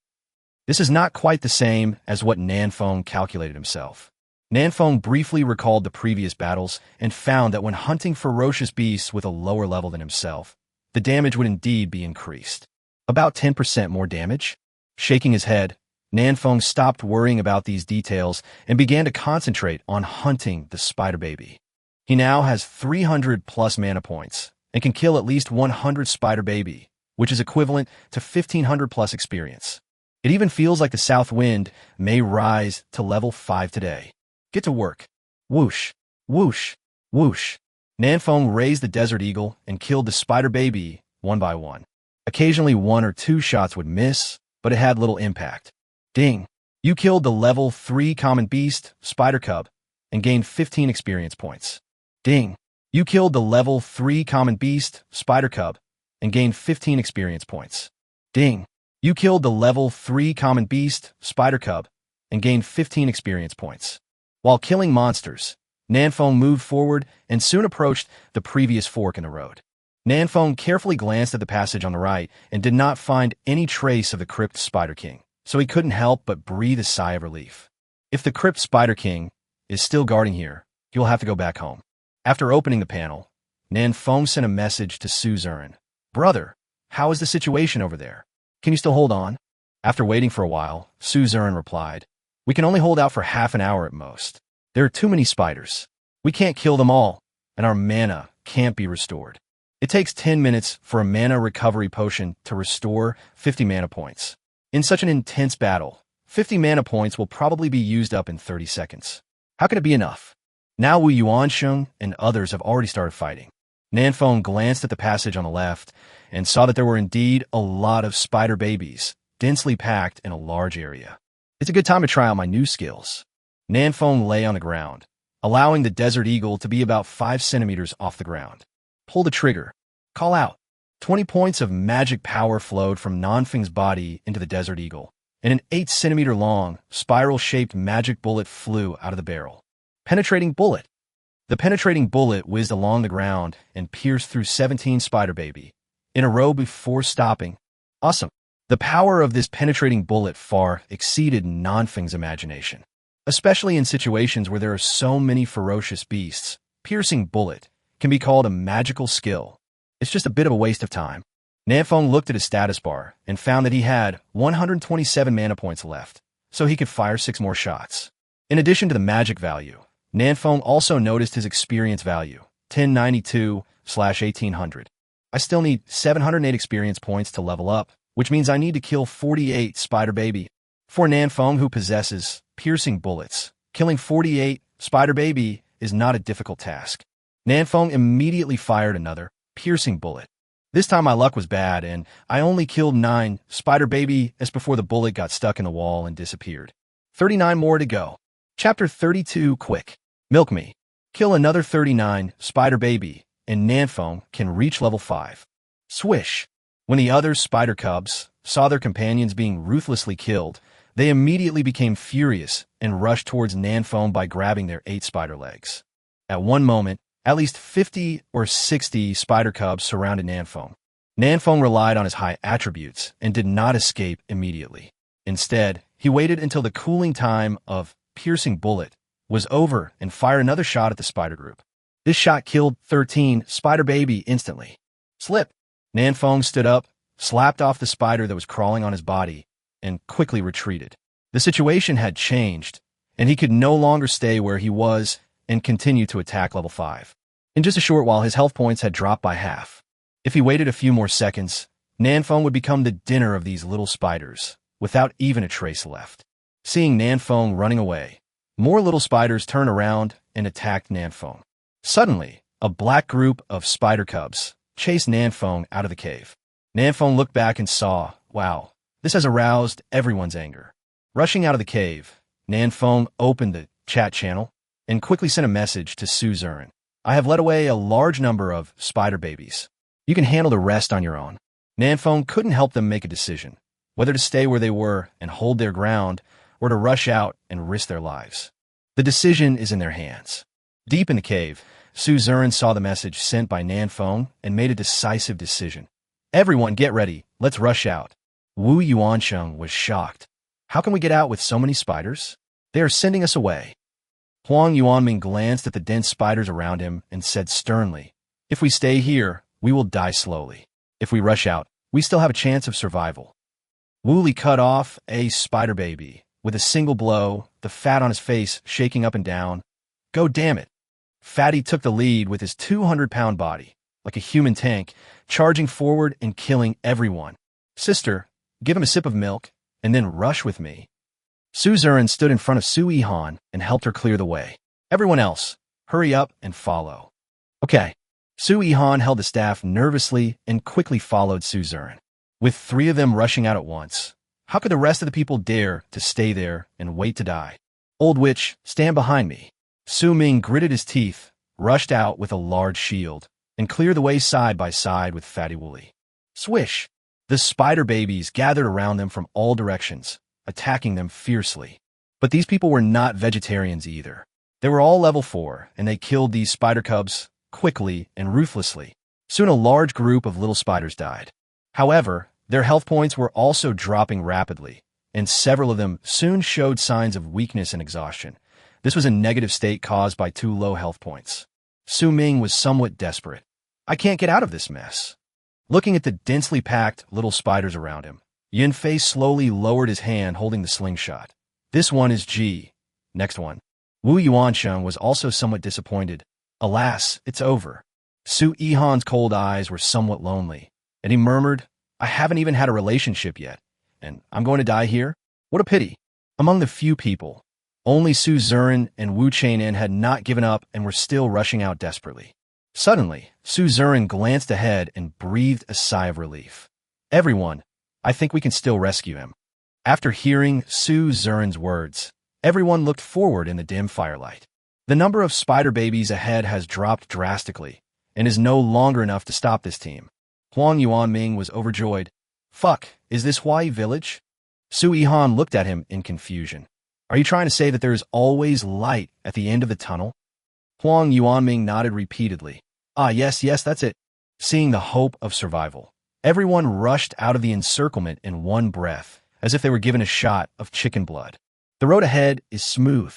This is not quite the same as what Nanfeng calculated himself. Nanfeng briefly recalled the previous battles and found that when hunting ferocious beasts with a lower level than himself, the damage would indeed be increased. About 10% more damage? Shaking his head, Nanfeng stopped worrying about these details and began to concentrate on hunting the spider baby. He now has 300 plus mana points and can kill at least 100 spider baby, which is equivalent to 1500 plus experience. It even feels like the south wind may rise to level 5 today. Get to work. Whoosh, whoosh, whoosh. Nanfeng raised the desert eagle and killed the spider baby one by one. Occasionally 1 or 2 shots would miss, but it had little impact. Ding! You killed the level 3 common beast, spider cub, and gained 15 experience points. Ding! You killed the level 3 common beast, spider cub, and gained 15 experience points. Ding! You killed the level 3 common beast, spider cub, and gained 15 experience points. While killing monsters, Nanfeng moved forward and soon approached the previous fork in the road. Nanfeng carefully glanced at the passage on the right and did not find any trace of the Crypt Spider King, so he couldn't help but breathe a sigh of relief. If the Crypt Spider King is still guarding here, he will have to go back home. After opening the panel, Nanfeng sent a message to Suzerain. Brother, how is the situation over there? Can you still hold on? After waiting for a while, Suzerain replied, We can only hold out for half an hour at most. There are too many spiders. We can't kill them all, and our mana can't be restored. It takes 10 minutes for a mana recovery potion to restore 50 mana points. In such an intense battle, 50 mana points will probably be used up in 30 seconds. How can it be enough? Now Wu Yuansheng and others have already started fighting. Nanfeng glanced at the passage on the left and saw that there were indeed a lot of spider babies, densely packed in a large area. It's a good time to try out my new skills. Nanfeng lay on the ground, allowing the Desert Eagle to be about 5 centimeters off the ground. Pull the trigger. Call out. 20 points of magic power flowed from Nanfeng's body into the Desert Eagle, and an 8-centimeter-long, spiral-shaped magic bullet flew out of the barrel. Penetrating bullet. The penetrating bullet whizzed along the ground and pierced through 17 spider baby in a row before stopping. Awesome. The power of this penetrating bullet far exceeded Nanfeng's imagination. Especially in situations where there are so many ferocious beasts, piercing bullet can be called a magical skill. It's just a bit of a waste of time. Nanfeng looked at his status bar and found that he had 127 mana points left, so he could fire 6 more shots. In addition to the magic value, Nanfeng also noticed his experience value, 1092/1800. I still need 708 experience points to level up, which means I need to kill 48 Spider Baby. For Nanfeng, who possesses piercing bullets, killing 48 Spider Baby is not a difficult task. Nanfeng immediately fired another piercing bullet. This time my luck was bad, and I only killed 9 Spider Baby as before the bullet got stuck in the wall and disappeared. 39 more to go. Chapter 32, quick. Milk me. Kill another 39 Spider Baby, and Nanfeng can reach level 5. Swish. When the other spider cubs saw their companions being ruthlessly killed, they immediately became furious and rushed towards Nanfeng by grabbing their 8 spider legs. At one moment, at least 50 or 60 spider cubs surrounded Nanfeng. Nanfeng relied on his high attributes and did not escape immediately. Instead, he waited until the cooling time of piercing bullet was over and fired another shot at the spider group. This shot killed 13 Spider Baby instantly. Slip! Nanfeng stood up, slapped off the spider that was crawling on his body, and quickly retreated. The situation had changed, and he could no longer stay where he was and continue to attack level 5. In just a short while, his health points had dropped by half. If he waited a few more seconds, Nanfeng would become the dinner of these little spiders, without even a trace left. Seeing Nanfeng running away, more little spiders turned around and attacked Nanfeng. Suddenly, a black group of spider cubs chased Nanfeng out of the cave. Nanfeng looked back and saw, wow, this has aroused everyone's anger. Rushing out of the cave, Nanfeng opened the chat channel and quickly sent a message to Su Zuren. I have led away a large number of spider babies. You can handle the rest on your own. Nanfeng couldn't help them make a decision, whether to stay where they were and hold their ground or to rush out and risk their lives. The decision is in their hands. Deep in the cave, Su Zuren saw the message sent by Nanfeng and made a decisive decision. Everyone get ready, let's rush out. Wu Yuansheng was shocked. How can we get out with so many spiders? They are sending us away. Huang Yuanming glanced at the dense spiders around him and said sternly, if we stay here, we will die slowly. If we rush out, we still have a chance of survival. Wu Li cut off a spider baby with a single blow, the fat on his face shaking up and down. Go damn it. Fatty took the lead with his 200-pound body, like a human tank, charging forward and killing everyone. Sister, give him a sip of milk, and then rush with me. Su Zuren stood in front of Su Yihan and helped her clear the way. Everyone else, hurry up and follow. Okay. Su Yihan held the staff nervously and quickly followed Su Zuren. With 3 of them rushing out at once, how could the rest of the people dare to stay there and wait to die? Old witch, stand behind me. Su Ming gritted his teeth, rushed out with a large shield, and cleared the way side by side with Fatty Wooly. Swish! The spider babies gathered around them from all directions, attacking them fiercely. But these people were not vegetarians either. They were all level 4, and they killed these spider cubs quickly and ruthlessly. Soon a large group of little spiders died. However, their health points were also dropping rapidly, and several of them soon showed signs of weakness and exhaustion. This was a negative state caused by too low health points. Su Ming was somewhat desperate. I can't get out of this mess. Looking at the densely packed little spiders around him, Yin Fei slowly lowered his hand holding the slingshot. This one is G. Next one. Wu Yuansheng was also somewhat disappointed. Alas, it's over. Su Yihan's cold eyes were somewhat lonely, and he murmured, I haven't even had a relationship yet, and I'm going to die here? What a pity. Among the few people, only Su Zuren and Wu Chainin had not given up and were still rushing out desperately. Suddenly, Su Zuren glanced ahead and breathed a sigh of relief. Everyone, I think we can still rescue him. After hearing Su Zuren's words, everyone looked forward in the dim firelight. The number of spider babies ahead has dropped drastically and is no longer enough to stop this team. Huang Yuanming was overjoyed. Fuck, is this Huai village? Su Yihan looked at him in confusion. Are you trying to say that there is always light at the end of the tunnel? Huang Yuanming nodded repeatedly. Ah, yes, that's it. Seeing the hope of survival, everyone rushed out of the encirclement in one breath, as if they were given a shot of chicken blood. The road ahead is smooth.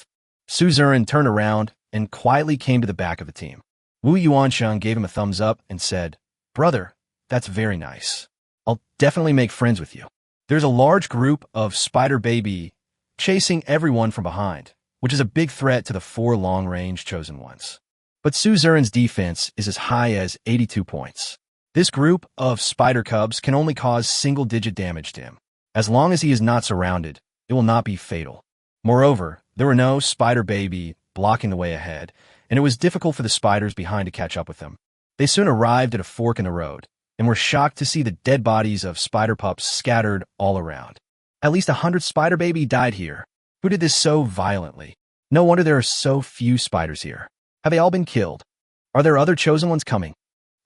Su Zuren turned around and quietly came to the back of the team. Wu Yuansheng gave him a thumbs up and said, Brother, that's very nice. I'll definitely make friends with you. There's a large group of spider baby chasing everyone from behind, which is a big threat to the 4 long-range chosen ones. But Su Zuren's defense is as high as 82 points. This group of spider cubs can only cause single-digit damage to him. As long as he is not surrounded, it will not be fatal. Moreover, there were no spider baby blocking the way ahead, and it was difficult for the spiders behind to catch up with him. They soon arrived at a fork in the road, and were shocked to see the dead bodies of spider pups scattered all around. At least 100 spider baby died here. Who did this so violently? No wonder there are so few spiders here. Have they all been killed? Are there other chosen ones coming?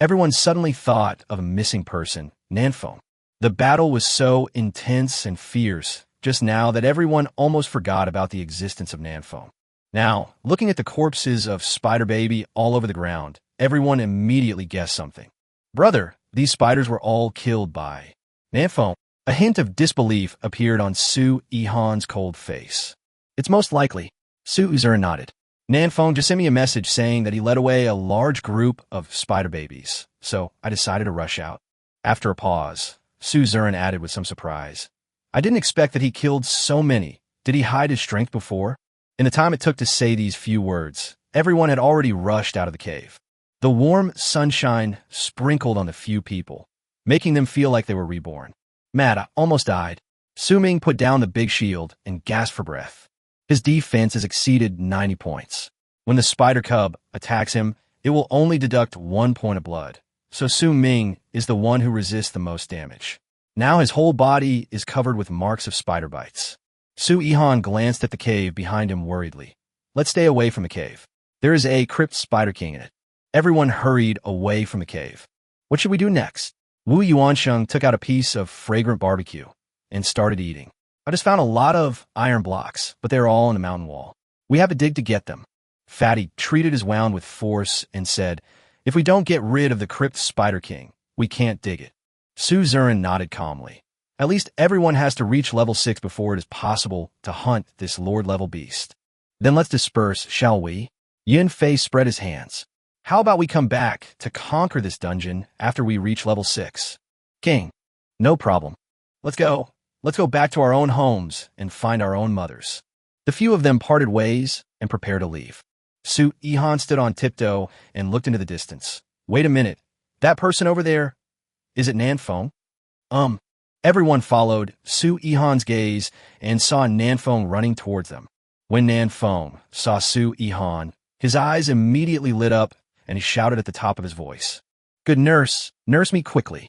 Everyone suddenly thought of a missing person, Nanfeng. The battle was so intense and fierce just now that everyone almost forgot about the existence of Nanfeng. Now, looking at the corpses of spider baby all over the ground, everyone immediately guessed something. Brother, these spiders were all killed by Nanfeng. A hint of disbelief appeared on Su Yihan's cold face. It's most likely. Su Uzur nodded. Nanfeng just sent me a message saying that he led away a large group of spider babies, so I decided to rush out. After a pause, Su Zurin added with some surprise. I didn't expect that he killed so many. Did he hide his strength before? In the time it took to say these few words, everyone had already rushed out of the cave. The warm sunshine sprinkled on the few people, making them feel like they were reborn. Mad, I almost died. Su Ming put down the big shield and gasped for breath. His defense has exceeded 90 points. When the spider cub attacks him, it will only deduct 1 point of blood, so Su Ming is the one who resists the most damage. Now his whole body is covered with marks of spider bites. Su Yihan glanced at the cave behind him worriedly. Let's stay away from the cave. There is a crypt spider king in it. Everyone hurried away from the cave. What should we do next? Wu Yuansheng took out a piece of fragrant barbecue and started eating. I just found a lot of iron blocks, but they're all on the mountain wall. We have to dig to get them. Fatty treated his wound with force and said, if we don't get rid of the crypt spider king, we can't dig it. Su Zurin nodded calmly. At least everyone has to reach level 6 before it is possible to hunt this lord-level beast. Then let's disperse, shall we? Yin Fei spread his hands. How about we come back to conquer this dungeon after we reach level 6? King, no problem. Let's go. Let's go back to our own homes and find our own mothers. The few of them parted ways and prepared to leave. Su Yihan stood on tiptoe and looked into the distance. Wait a minute. That person over there, is it Nanfeng? Everyone followed Su Yihan's gaze and saw Nanfeng running towards them. When Nanfeng saw Su Yihan, his eyes immediately lit up and he shouted at the top of his voice. Good nurse, nurse me quickly.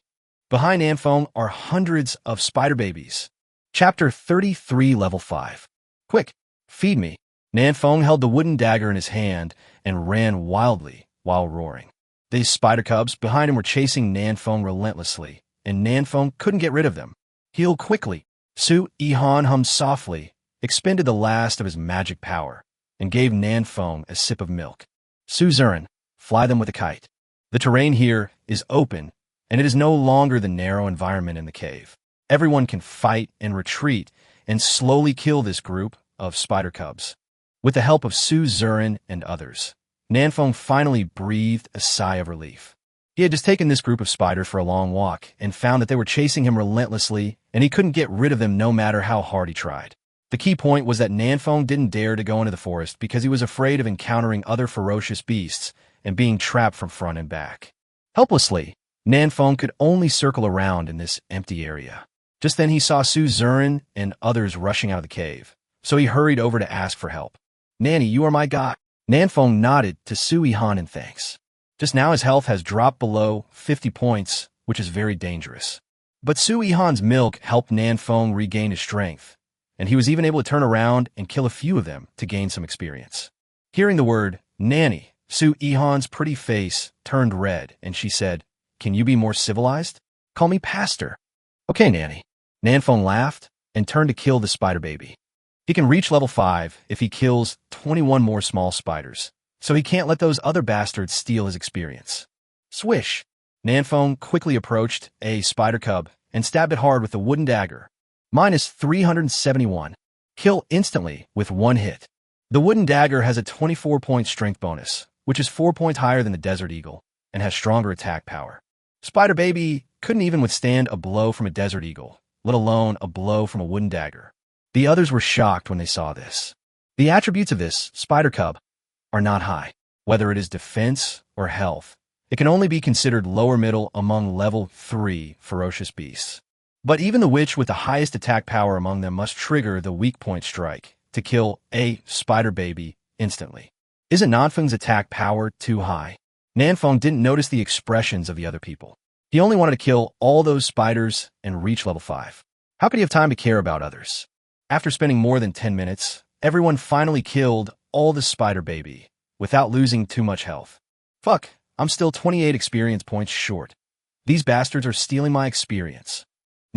Behind Nanfeng are hundreds of spider babies. Chapter 33, Level 5. Quick, feed me. Nanfeng held the wooden dagger in his hand and ran wildly while roaring. These spider cubs behind him were chasing Nanfeng relentlessly, and Nanfeng couldn't get rid of them. Heal quickly. Su Yihan hummed softly, expended the last of his magic power, and gave Nanfeng a sip of milk. Su Zurin, fly them with a kite. The terrain here is open, and it is no longer the narrow environment in the cave. Everyone can fight and retreat and slowly kill this group of spider cubs. With the help of Su Zurin and others, Nanfeng finally breathed a sigh of relief. He had just taken this group of spiders for a long walk and found that they were chasing him relentlessly, and he couldn't get rid of them no matter how hard he tried. The key point was that Nanfeng didn't dare to go into the forest because he was afraid of encountering other ferocious beasts and being trapped from front and back. Helplessly, Nanfeng could only circle around in this empty area. Just then he saw Su Zurin and others rushing out of the cave, so he hurried over to ask for help. Nanny, you are my god. Nanfeng nodded to Su Yihan in thanks. Just now his health has dropped below 50 points, which is very dangerous. But Su Yihan's milk helped Nanfeng regain his strength, and he was even able to turn around and kill a few of them to gain some experience. Hearing the word, Nanny, Su Yihan's pretty face turned red, and she said, Can you be more civilized? Call me Pastor. Okay, Nanny. Nanfeng laughed and turned to kill the spider baby. He can reach level 5 if he kills 21 more small spiders, so he can't let those other bastards steal his experience. Swish! Nanfeng quickly approached a spider cub and stabbed it hard with a wooden dagger. Minus 371. Kill instantly with one hit. The wooden dagger has a 24-point strength bonus, which is 4 points higher than the Desert Eagle, and has stronger attack power. Spider Baby couldn't even withstand a blow from a Desert Eagle, let alone a blow from a wooden dagger. The others were shocked when they saw this. The attributes of this spider cub are not high. Whether it is defense or health, It can only be considered lower middle among level 3 ferocious beasts. But even the witch with the highest attack power among them must trigger the weak point strike to kill a spider baby instantly. Isn't Nanfeng's attack power too high? Nanfeng didn't notice the expressions of the other people. He only wanted to kill all those spiders and reach level 5. How could he have time to care about others? After spending more than 10 minutes, everyone finally killed all the spider baby without losing too much health. Fuck, I'm still 28 experience points short. These bastards are stealing my experience.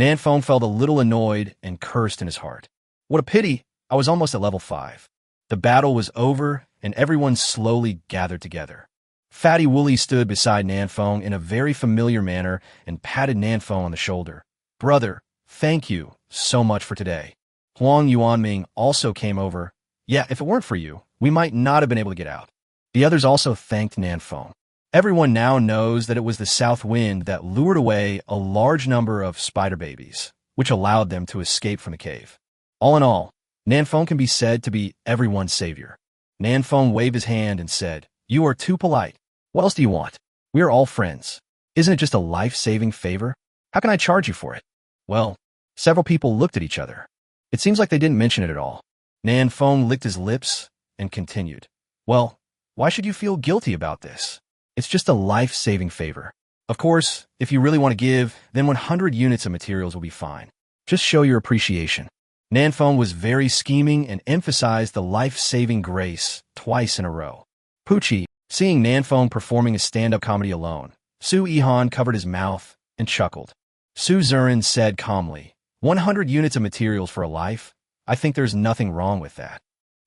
Nanfeng felt a little annoyed and cursed in his heart. What a pity, I was almost at level 5. The battle was over, and everyone slowly gathered together. Fatty Wooly stood beside Nanfeng in a very familiar manner and patted Nanfeng on the shoulder. Brother, thank you so much for today. Huang Yuanming also came over. Yeah, if it weren't for you, we might not have been able to get out. The others also thanked Nanfeng. Everyone now knows that it was the south wind that lured away a large number of spider babies, which allowed them to escape from the cave. All in all, Nanfeng can be said to be everyone's savior. Nanfeng waved his hand and said, "You are too polite. What else do you want? We are all friends. Isn't it just a life-saving favor? How can I charge you for it?" Well, several people looked at each other. It seems like they didn't mention it at all. Nanfeng licked his lips and continued, "Well, why should you feel guilty about this? It's just a life-saving favor. Of course, if you really want to give, then 100 units of materials will be fine. Just show your appreciation." Nanfeng was very scheming and emphasized the life-saving grace twice in a row. Poochie, seeing Nanfeng performing a stand-up comedy alone, Su Yihan covered his mouth and chuckled. Su Zurin said calmly, 100 units of materials for a life? I think there's nothing wrong with that.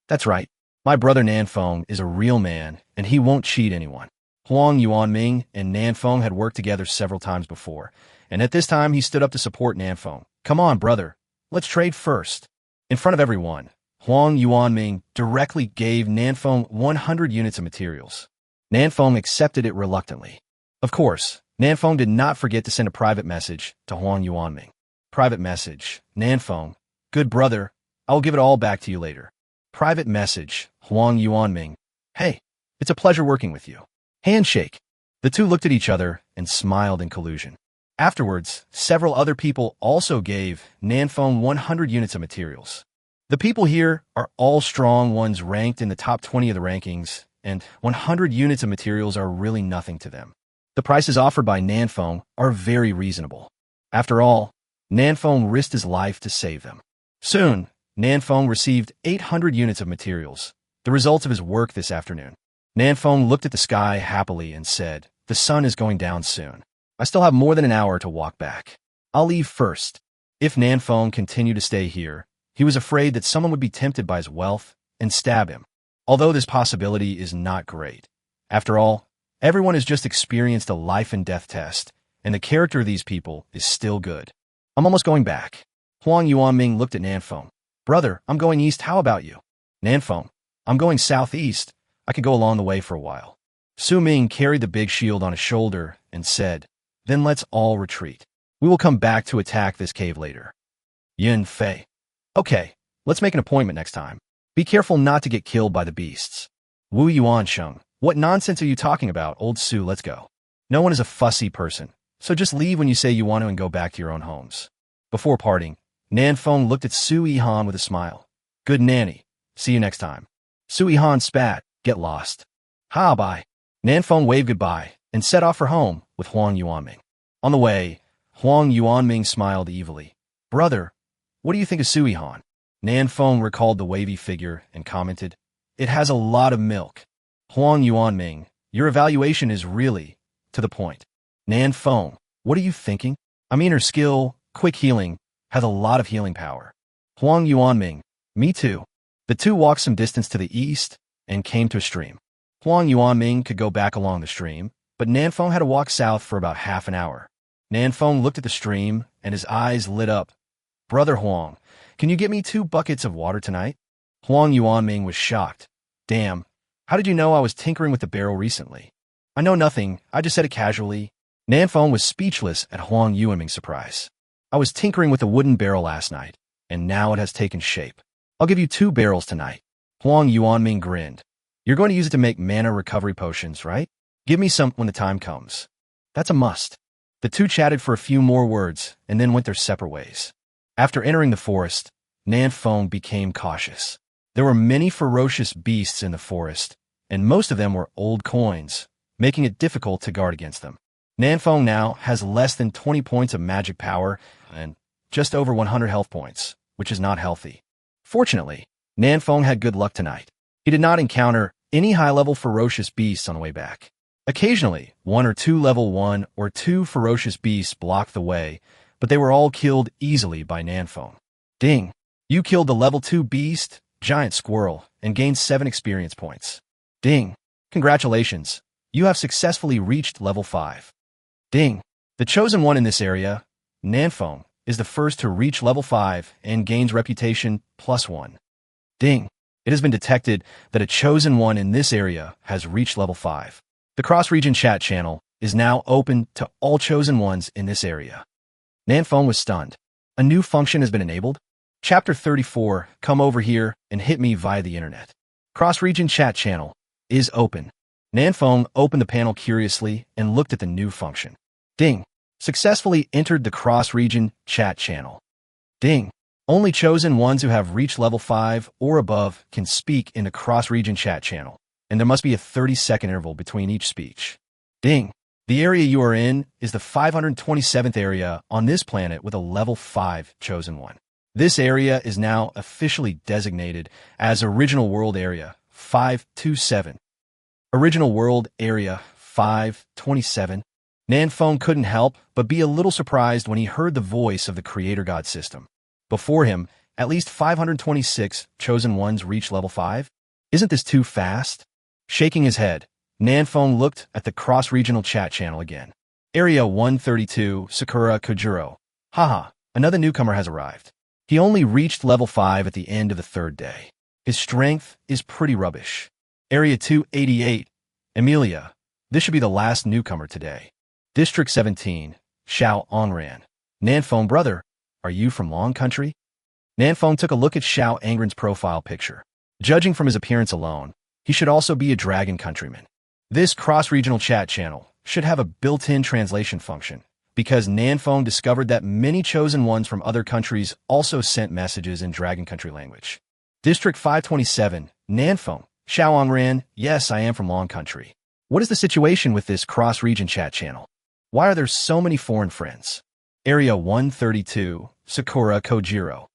That's right. My brother Nanfeng is a real man, and he won't cheat anyone. Huang Yuanming and Nanfeng had worked together several times before, and at this time he stood up to support Nanfeng. Come on, brother. Let's trade first. In front of everyone, Huang Yuanming directly gave Nanfeng 100 units of materials. Nanfeng accepted it reluctantly. Of course, Nanfeng did not forget to send a private message to Huang Yuanming. Private message, Nanfeng, good brother, I will give it all back to you later. Private message, Huang Yuanming, hey, it's a pleasure working with you. Handshake. The two looked at each other and smiled in collusion. Afterwards, several other people also gave Nanfeng 100 units of materials. The people here are all strong ones ranked in the top 20 of the rankings, and 100 units of materials are really nothing to them. The prices offered by Nanfeng are very reasonable. After all, Nanfeng risked his life to save them. Soon, Nanfeng received 800 units of materials, the results of his work this afternoon. Nanfeng looked at the sky happily and said, the sun is going down soon. I still have more than an hour to walk back. I'll leave first. If Nanfeng continued to stay here, he was afraid that someone would be tempted by his wealth and stab him. Although this possibility is not great. After all, everyone has just experienced a life and death test, and the character of these people is still good. I'm almost going back. Huang Yuanming looked at Nanfeng. Brother, I'm going east, how about you? Nanfeng, I'm going southeast. I could go along the way for a while. Su Ming carried the big shield on his shoulder and said, then let's all retreat. We will come back to attack this cave later. Yin Fei. Okay, let's make an appointment next time. Be careful not to get killed by the beasts. Wu Yuansheng. What nonsense are you talking about, old Su? Let's go. No one is a fussy person, so just leave when you say you want to and go back to your own homes. Before parting, Nanfeng looked at Su Yihan with a smile. Good nanny. See you next time. Su Yihan spat. Get lost. Ha, bye. Nanfeng waved goodbye and set off for home with Huang Yuanming. On the way, Huang Yuanming smiled evilly. Brother, what do you think of Su Yihan? Nanfeng recalled the wavy figure and commented, it has a lot of milk. Huang Yuanming, your evaluation is really to the point. Nanfeng, what are you thinking? I mean her skill, quick healing, has a lot of healing power. Huang Yuanming, me too. The two walked some distance to the east and came to a stream. Huang Yuanming could go back along the stream, but Nanfeng had to walk south for about half an hour. Nanfeng looked at the stream and his eyes lit up. Brother Huang, can you get me 2 buckets of water tonight? Huang Yuanming was shocked. Damn, how did you know I was tinkering with the barrel recently? I know nothing, I just said it casually. Nanfeng was speechless at Huang Yuanming's surprise. I was tinkering with a wooden barrel last night, and now it has taken shape. I'll give you 2 barrels tonight. Huang Yuanming grinned. You're going to use it to make mana recovery potions, right? Give me some when the time comes. That's a must. The two chatted for a few more words and then went their separate ways. After entering the forest, Nan Feng became cautious. There were many ferocious beasts in the forest, and most of them were old coins, making it difficult to guard against them. Nan Feng now has less than 20 points of magic power and just over 100 health points, which is not healthy. Fortunately, Nan Feng had good luck tonight. He did not encounter any high-level ferocious beasts on the way back. Occasionally, 1 or 2 level 1 or 2 ferocious beasts blocked the way, but they were all killed easily by Nan Feng. Ding! You killed the level 2 beast, giant squirrel, and gained 7 experience points. Ding! Congratulations! You have successfully reached level 5. Ding! The chosen one in this area, Nan Feng, is the first to reach level 5 and gains reputation +1. Ding! It has been detected that a chosen one in this area has reached level 5. The cross-region chat channel is now open to all chosen ones in this area. Nan Feng was stunned. A new function has been enabled. Chapter 34, come over here and hit me via the internet. Cross-region chat channel is open. Nan Feng opened the panel curiously and looked at the new function. Ding! Successfully entered the cross-region chat channel. Ding! Only chosen ones who have reached level 5 or above can speak in the cross-region chat channel, and there must be a 30-second interval between each speech. Ding! The area you are in is the 527th area on this planet with a level 5 chosen one. This area is now officially designated as Original World Area 527. Original World Area 527. Nan Feng couldn't help but be a little surprised when he heard the voice of the Creator God system. Before him, at least 526 chosen ones reached level 5. Isn't this too fast? Shaking his head, Nan Feng looked at the cross-regional chat channel again. Area 132, Sakura Kojiro. Haha, another newcomer has arrived. He only reached level 5 at the end of the 3rd day. His strength is pretty rubbish. Area 288, Emilia. This should be the last newcomer today. District 17, Xiao Angran. Nan Feng, brother, are you from Long Country? Nan Feng took a look at Xiao Angran's profile picture. Judging from his appearance alone, he should also be a dragon countryman. This cross-regional chat channel should have a built-in translation function, because Nan Feng discovered that many chosen ones from other countries also sent messages in Dragon Country language. District 527, Nan Feng, Xiao Angran, yes, I am from Long Country. What is the situation with this cross-region chat channel? Why are there so many foreign friends? Area 132, Sakura Kojiro.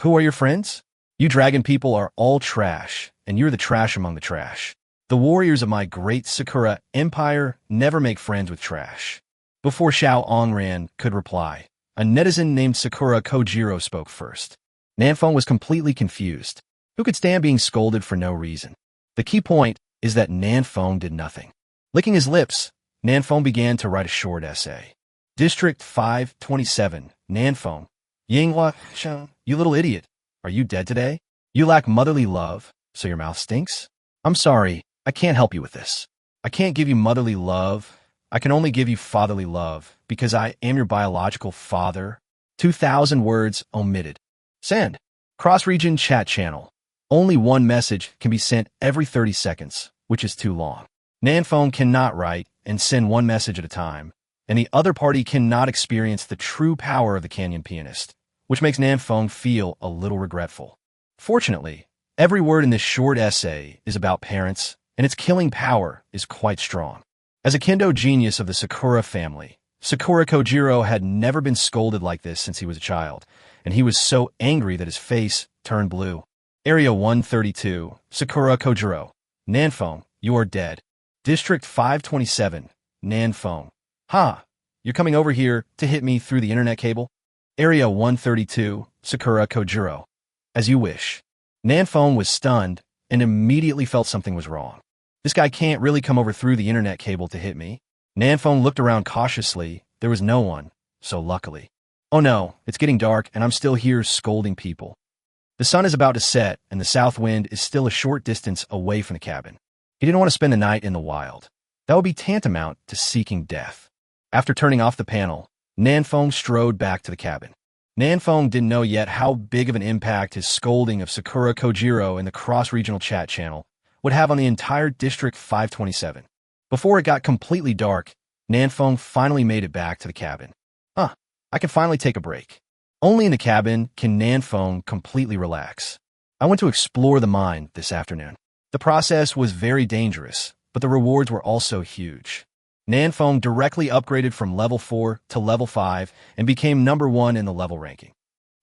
Who are your friends? You dragon people are all trash, and you're the trash among the trash. The warriors of my great Sakura Empire never make friends with trash. Before Xiao Angran could reply, a netizen named Sakura Kojiro spoke first. Nan Feng was completely confused. Who could stand being scolded for no reason? The key point is that Nan Feng did nothing. Licking his lips, Nan Feng began to write a short essay. District 527, Nan Feng. Yinghua Sheng, you little idiot. Are you dead today? You lack motherly love, so your mouth stinks? I'm sorry, I can't help you with this. I can't give you motherly love. I can only give you fatherly love, because I am your biological father. 2,000 words omitted. Send. Cross-region chat channel. Only one message can be sent every 30 seconds, which is too long. Nan Feng cannot write and send one message at a time, and the other party cannot experience the true power of the Canyon pianist, which makes Nan Feng feel a little regretful. Fortunately, every word in this short essay is about parents, and its killing power is quite strong. As a kendo genius of the Sakura family, Sakura Kojiro had never been scolded like this since he was a child, and he was so angry that his face turned blue. Area 132, Sakura Kojiro. Nan Feng, you are dead. District 527, Nan Feng. Ha! You're coming over here to hit me through the internet cable? Area 132, Sakura Kojiro. As you wish. Nan Feng was stunned and immediately felt something was wrong. This guy can't really come over through the internet cable to hit me. Nan Feng looked around cautiously. There was no one, so luckily. Oh no, it's getting dark and I'm still here scolding people. The sun is about to set and the south wind is still a short distance away from the cabin. He didn't want to spend the night in the wild. That would be tantamount to seeking death. After turning off the panel, Nan Feng strode back to the cabin. Nan Feng didn't know yet how big of an impact his scolding of Sakura Kojiro in the cross-regional chat channel would have on the entire District 527. Before it got completely dark, Nanfeng finally made it back to the cabin. I can finally take a break. Only in the cabin can Nanfeng completely relax. I went to explore the mine this afternoon. The process was very dangerous, but the rewards were also huge. Nanfeng directly upgraded from level 4 to level 5 and became number 1 in the level ranking.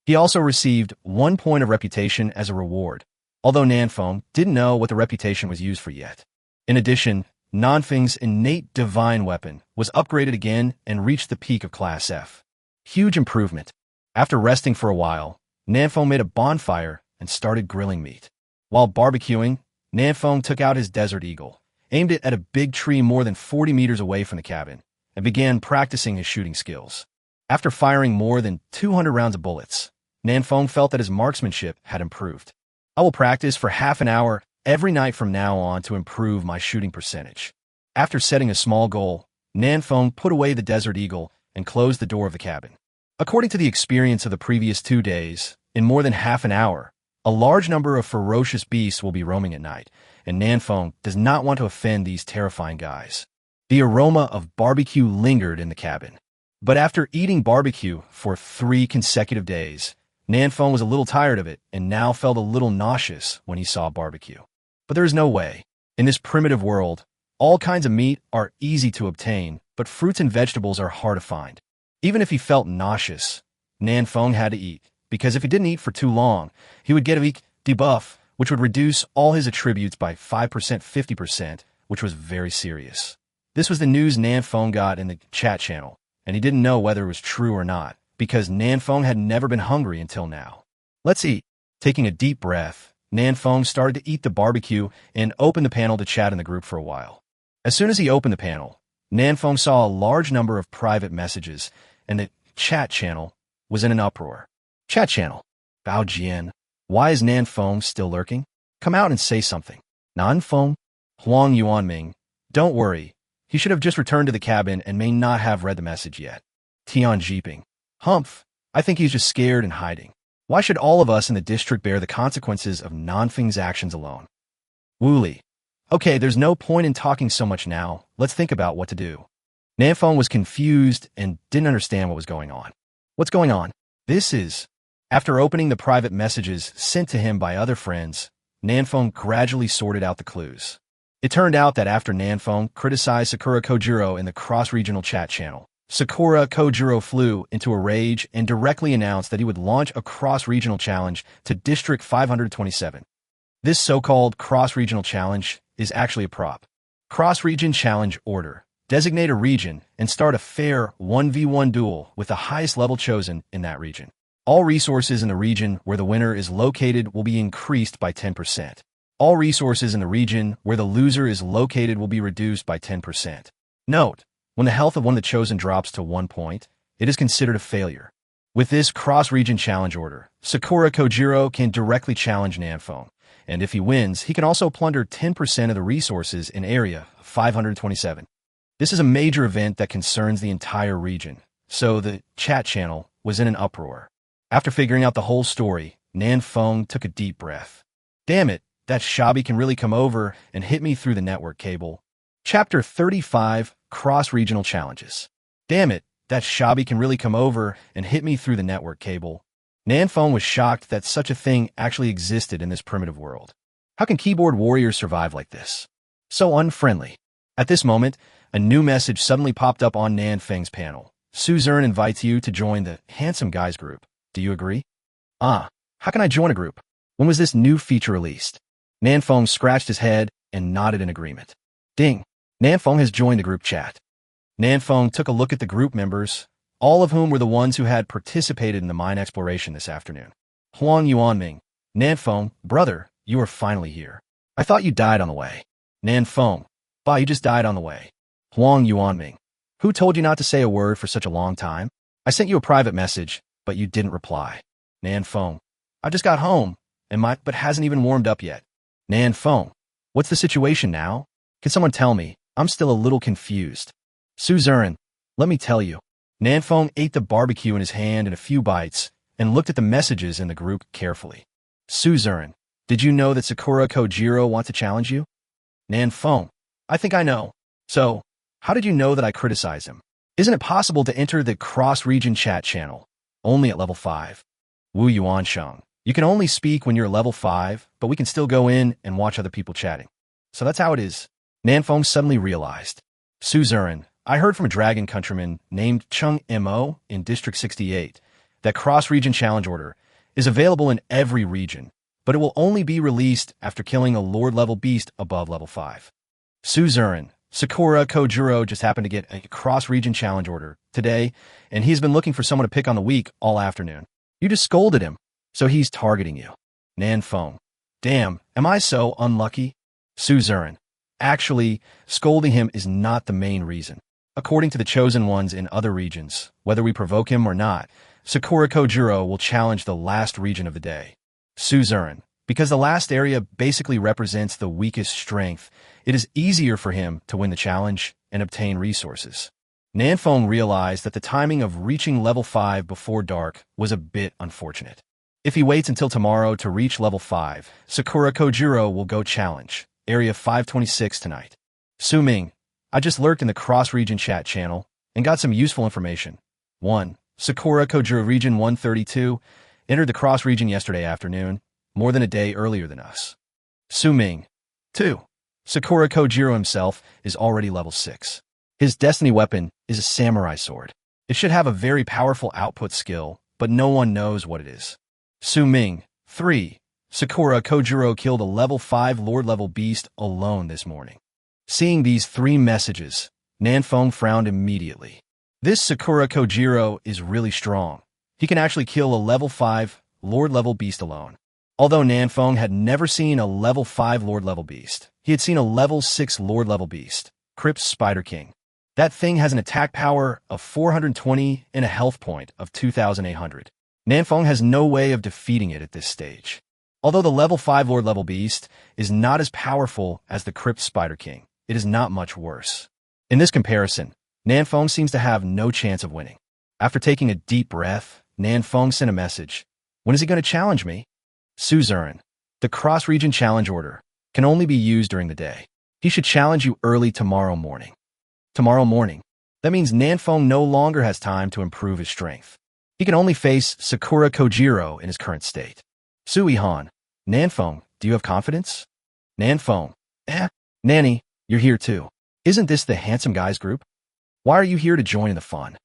He also received 1 point of reputation as a reward, although Nanfeng didn't know what the reputation was used for yet. In addition, Nanfeng's innate divine weapon was upgraded again and reached the peak of Class F. Huge improvement. After resting for a while, Nanfeng made a bonfire and started grilling meat. While barbecuing, Nanfeng took out his Desert Eagle, aimed it at a big tree more than 40 meters away from the cabin, and began practicing his shooting skills. After firing more than 200 rounds of bullets, Nanfeng felt that his marksmanship had improved. I will practice for half an hour every night from now on to improve my shooting percentage. After setting a small goal, Nanfeng put away the Desert Eagle and closed the door of the cabin. According to the experience of the previous 2 days, in more than half an hour, a large number of ferocious beasts will be roaming at night, and Nanfeng does not want to offend these terrifying guys. The aroma of barbecue lingered in the cabin. But after eating barbecue for 3 consecutive days, Nanfeng was a little tired of it and now felt a little nauseous when he saw barbecue. But there is no way. In this primitive world, all kinds of meat are easy to obtain, but fruits and vegetables are hard to find. Even if he felt nauseous, Nanfeng had to eat, because if he didn't eat for too long, he would get a weak debuff, which would reduce all his attributes by 5%, 50%, which was very serious. This was the news Nanfeng got in the chat channel, and he didn't know whether it was true or not, because Nanfeng had never been hungry until now. Let's eat. Taking a deep breath, Nanfeng started to eat the barbecue and opened the panel to chat in the group for a while. As soon as he opened the panel, Nanfeng saw a large number of private messages, and the chat channel was in an uproar. Chat channel. Bao Jian. Why is Nanfeng still lurking? Come out and say something. Nanfeng? Huang Yuanming. Don't worry. He should have just returned to the cabin and may not have read the message yet. Tian Jiping. Humph. I think he's just scared and hiding. Why should all of us in the district bear the consequences of Nanfeng's actions alone? Wu Li. Okay, there's no point in talking so much now. Let's think about what to do. Nanfeng was confused and didn't understand what was going on. What's going on? This is... After opening the private messages sent to him by other friends, Nanfeng gradually sorted out the clues. It turned out that after Nanfeng criticized Sakura Kojiro in the cross-regional chat channel, Sakura Kojiro flew into a rage and directly announced that he would launch a cross-regional challenge to District 527. This so-called cross-regional challenge is actually a prop. Cross-region challenge order. Designate a region and start a fair 1v1 duel with the highest level chosen in that region. All resources in the region where the winner is located will be increased by 10%. All resources in the region where the loser is located will be reduced by 10%. Note, when the health of one of the chosen drops to 1 point, it is considered a failure. With this cross-region challenge order, Sakura Kojiro can directly challenge Nanfeng, and if he wins, he can also plunder 10% of the resources in Area 527. This is a major event that concerns the entire region, so the chat channel was in an uproar. After figuring out the whole story, Nanfeng took a deep breath. Damn it, that Shabi can really come over and hit me through the network cable. Chapter 35, Cross-Regional Challenges. Damn it, that Shabi can really come over and hit me through the network cable. Nanfeng was shocked that such a thing actually existed in this primitive world. How can keyboard warriors survive like this? So unfriendly. At this moment, a new message suddenly popped up on Nanfeng's panel. Suzerne invites you to join the Handsome Guys group. Do you agree? How can I join a group? When was this new feature released? Nanfeng scratched his head and nodded in agreement. Ding! Nanfeng has joined the group chat. Nanfeng took a look at the group members, all of whom were the ones who had participated in the mine exploration this afternoon. Huang Yuanming. Nanfeng, brother, you are finally here. I thought you died on the way. Nanfeng. Bah, you just died on the way. Huang Yuanming. Who told you not to say a word for such a long time? I sent you a private message, but you didn't reply. Nanfeng. I just got home, but hasn't even warmed up yet. Nanfeng. What's the situation now? Can someone tell me? I'm still a little confused. Suzerne. Let me tell you. Nanfeng ate the barbecue in his hand in a few bites and looked at the messages in the group carefully. Suzerne. Did you know that Sakura Kojiro wants to challenge you? Nanfeng. I think I know. So, how did you know that I criticize him? Isn't it possible to enter the cross-region chat channel? Only at level 5. Wu Yuan Sheng. You can only speak when you're level 5, but we can still go in and watch other people chatting. So that's how it is. Nanfeng suddenly realized. Su Zurin, I heard from a dragon countryman named Chung Mo in District 68 that cross-region challenge order is available in every region, but it will only be released after killing a Lord-level beast above level 5. Su Zurin, Sakura Kojuro just happened to get a cross-region challenge order today, and he's been looking for someone to pick on the weak all afternoon. You just scolded him, so he's targeting you. Nanfeng. Damn, am I so unlucky? Su Zurin. Actually, scolding him is not the main reason. According to the chosen ones in other regions, whether we provoke him or not, Sakura Kojuro will challenge the last region of the day. Su Zurin. Because the last area basically represents the weakest strength, it is easier for him to win the challenge and obtain resources. Nanfeng realized that the timing of reaching level 5 before dark was a bit unfortunate. If he waits until tomorrow to reach level 5, Sakura Kojuro will go challenge Area 526 tonight. Su Ming, I just lurked in the cross-region chat channel and got some useful information. 1. Sakura Kojuro Region 132 entered the cross-region yesterday afternoon, more than a day earlier than us. Su Ming. 2. Sakura Kojiro himself is already level 6. His destiny weapon is a samurai sword. It should have a very powerful output skill, but no one knows what it is. Su Ming. 3. Sakura Kojiro killed a level 5 Lord-level beast alone this morning. Seeing these 3 messages, Nanfeng frowned immediately. This Sakura Kojiro is really strong. He can actually kill a level 5 Lord-level beast alone. Although Nanfeng had never seen a level 5 Lord-level beast, he had seen a level 6 Lord-level beast, Crypt Spider King. That thing has an attack power of 420 and a health point of 2,800. Nanfeng has no way of defeating it at this stage. Although the level 5 Lord-level beast is not as powerful as the Crypt Spider King, it is not much worse. In this comparison, Nanfeng seems to have no chance of winning. After taking a deep breath, Nanfeng sent a message. When is he going to challenge me? Su Zurin. The cross-region challenge order can only be used during the day. He should challenge you early tomorrow morning. Tomorrow morning. That means Nanfeng no longer has time to improve his strength. He can only face Sakura Kojiro in his current state. Sui Han. Nanfeng, do you have confidence? Nanfeng. Nanny, you're here too. Isn't this the handsome guys group? Why are you here to join in the fun?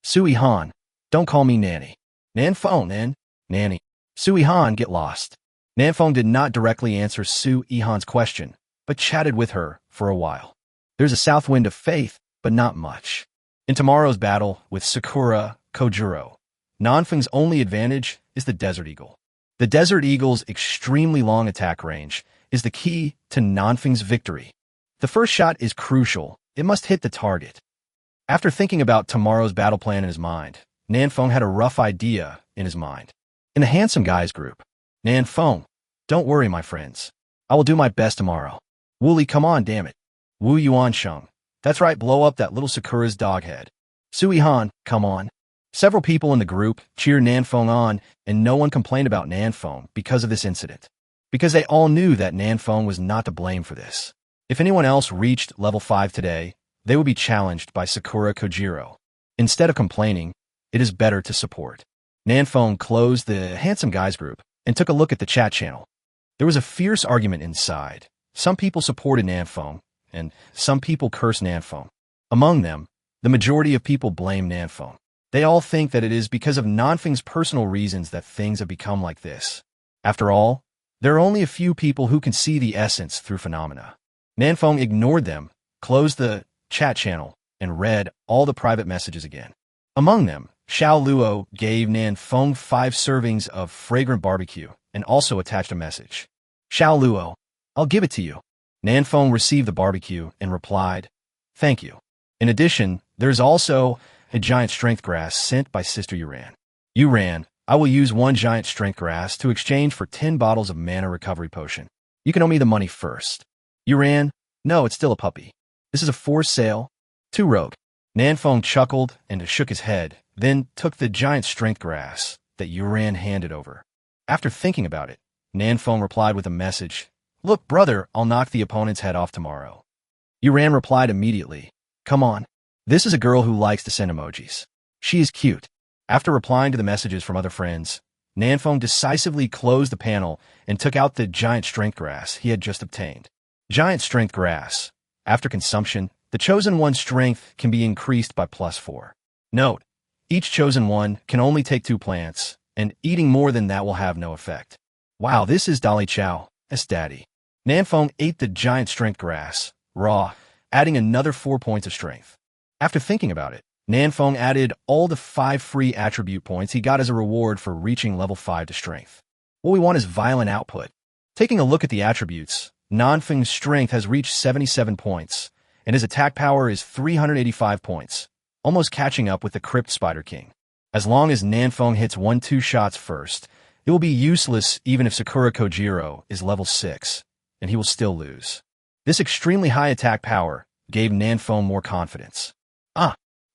Sui Han. Don't call me Nanny. Nanfeng, Nanny. Sui Han, get lost. Nanfeng did not directly answer Sui Han's question, but chatted with her for a while. There's a south wind of faith, but not much. In tomorrow's battle with Sakura Kojiro, Nanfeng's only advantage is the Desert Eagle. The Desert Eagle's extremely long attack range is the key to Nanfeng's victory. The first shot is crucial. It must hit the target. After thinking about tomorrow's battle plan in his mind, Nanfeng had a rough idea in his mind. In the handsome guys group, Nanfeng, don't worry, my friends. I will do my best tomorrow. Wooly, come on, damn it. Wu Yuan Sheng. That's right, blow up that little Sakura's dog head. Sui Han, come on. Several people in the group cheered Nanfeng on, and no one complained about Nanfeng because of this incident. Because they all knew that Nanfeng was not to blame for this. If anyone else reached level 5 today, they would be challenged by Sakura Kojiro. Instead of complaining, it is better to support. Nanfeng closed the handsome guys group and took a look at the chat channel. There was a fierce argument inside. Some people supported Nanfeng, and some people cursed Nanfeng. Among them, the majority of people blame Nanfeng. They all think that it is because of Nanfeng's personal reasons that things have become like this. After all, there are only a few people who can see the essence through phenomena. Nanfeng ignored them, closed the chat channel, and read all the private messages again. Among them, Xiao Luo gave Nanfeng 5 servings of fragrant barbecue and also attached a message. Xiao Luo, I'll give it to you. Nanfeng received the barbecue and replied, thank you. In addition, there's also a giant strength grass sent by Sister Yuran. Yuran, I will use 1 giant strength grass to exchange for 10 bottles of mana recovery potion. You can owe me the money first. Yuran, no, it's still a puppy. This is a forced sale. 2 rogue. Nanfeng chuckled and shook his head, then took the giant strength grass that Yuran handed over. After thinking about it, Nanfeng replied with a message. Look, brother, I'll knock the opponent's head off tomorrow. Yuran replied immediately. Come on. This is a girl who likes to send emojis. She is cute. After replying to the messages from other friends, Nanfeng decisively closed the panel and took out the giant strength grass he had just obtained. Giant strength grass. After consumption, the chosen one's strength can be increased by +4. Note, each chosen one can only take 2 plants, and eating more than that will have no effect. Wow, this is Dali Chow, as daddy. Nanfeng ate the giant strength grass, raw, adding another 4 points of strength. After thinking about it, Nanfeng added all the 5 free attribute points he got as a reward for reaching level 5 to strength. What we want is violent output. Taking a look at the attributes, Nanfeng's strength has reached 77 points, and his attack power is 385 points, almost catching up with the Crypt Spider King. As long as Nanfeng hits 1-2 shots first, it will be useless even if Sakura Kojiro is level 6, and he will still lose. This extremely high attack power gave Nanfeng more confidence.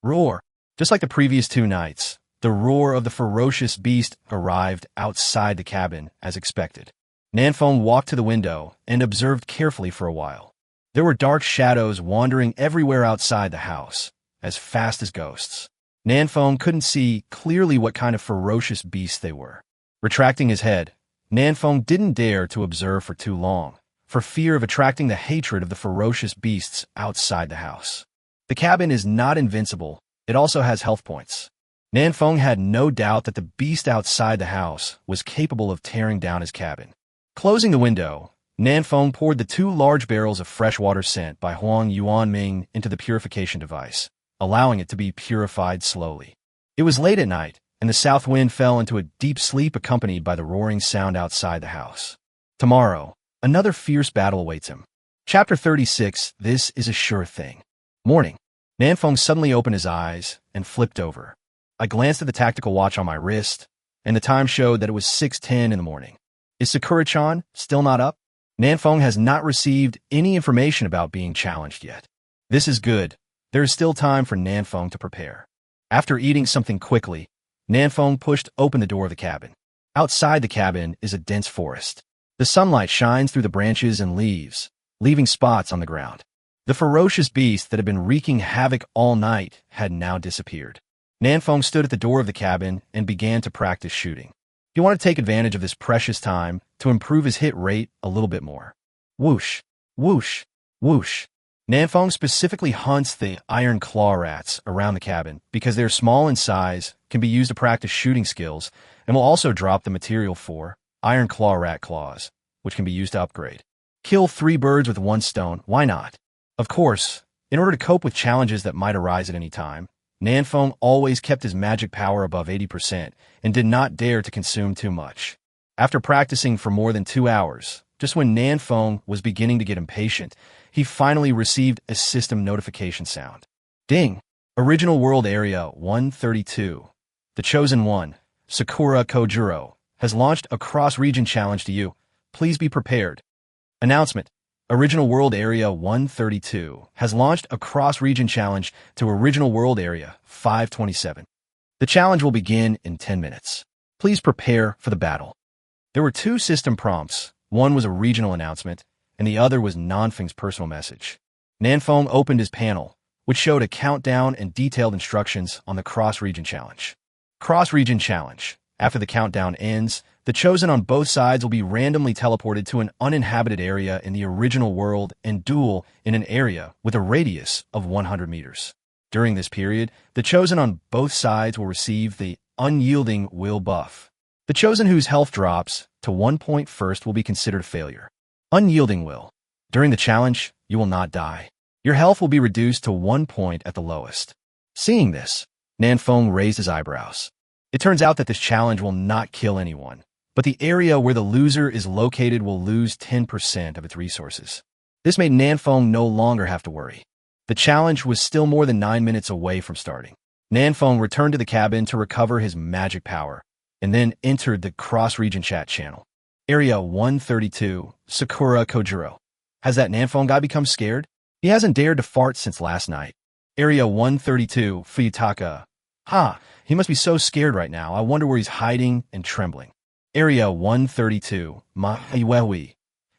Roar. Just like the previous 2 nights, the roar of the ferocious beast arrived outside the cabin as expected. Nanfeng walked to the window and observed carefully for a while. There were dark shadows wandering everywhere outside the house, as fast as ghosts. Nanfeng couldn't see clearly what kind of ferocious beasts they were. Retracting his head, Nanfeng didn't dare to observe for too long, for fear of attracting the hatred of the ferocious beasts outside the house. The cabin is not invincible, it also has health points. Nanfeng had no doubt that the beast outside the house was capable of tearing down his cabin. Closing the window, Nanfeng poured the 2 large barrels of fresh water sent by Huang Yuanming into the purification device, allowing it to be purified slowly. It was late at night, and the south wind fell into a deep sleep accompanied by the roaring sound outside the house. Tomorrow, another fierce battle awaits him. Chapter 36, This is a Sure Thing. Morning. Nanfeng suddenly opened his eyes and flipped over. I glanced at the tactical watch on my wrist, and the time showed that it was 6:10 in the morning. Is Sakura-chan still not up? Nanfeng has not received any information about being challenged yet. This is good. There is still time for Nanfeng to prepare. After eating something quickly, Nanfeng pushed open the door of the cabin. Outside the cabin is a dense forest. The sunlight shines through the branches and leaves, leaving spots on the ground. The ferocious beast that had been wreaking havoc all night had now disappeared. Nanfeng stood at the door of the cabin and began to practice shooting. He wanted to take advantage of this precious time to improve his hit rate a little bit more. Whoosh, whoosh, whoosh. Nanfeng specifically hunts the iron claw rats around the cabin because they're small in size, can be used to practice shooting skills, and will also drop the material for iron claw rat claws, which can be used to upgrade. Kill 3 birds with 1 stone, why not? Of course, in order to cope with challenges that might arise at any time, Nanfeng always kept his magic power above 80% and did not dare to consume too much. After practicing for more than 2 hours, just when Nanfeng was beginning to get impatient, he finally received a system notification sound. Ding! Original World Area 132. The Chosen One, Sakura Kojiro, has launched a cross-region challenge to you. Please be prepared. Announcement. Original World Area 132 has launched a cross-region challenge to Original World Area 527. The challenge will begin in 10 minutes. Please prepare for the battle. There were 2 system prompts. One was a regional announcement, and the other was Nanfeng's personal message. Nanfeng opened his panel, which showed a countdown and detailed instructions on the cross-region challenge. Cross-region challenge. After the countdown ends, the chosen on both sides will be randomly teleported to an uninhabited area in the original world and duel in an area with a radius of 100 meters. During this period, the chosen on both sides will receive the Unyielding Will buff. The chosen whose health drops to 1 point first will be considered a failure. Unyielding Will. During the challenge, you will not die. Your health will be reduced to 1 point at the lowest. Seeing this, Nanfeng raised his eyebrows. It turns out that this challenge will not kill anyone, but the area where the loser is located will lose 10% of its resources. This made Nanfeng no longer have to worry. The challenge was still more than 9 minutes away from starting. Nanfeng returned to the cabin to recover his magic power, and then entered the cross-region chat channel. Area 132, Sakura Kojiro. Has that Nanfeng guy become scared? He hasn't dared to fart since last night. Area 132, Fuyutaka. He must be so scared right now. I wonder where he's hiding and trembling. Area 132, Mahaiwewi.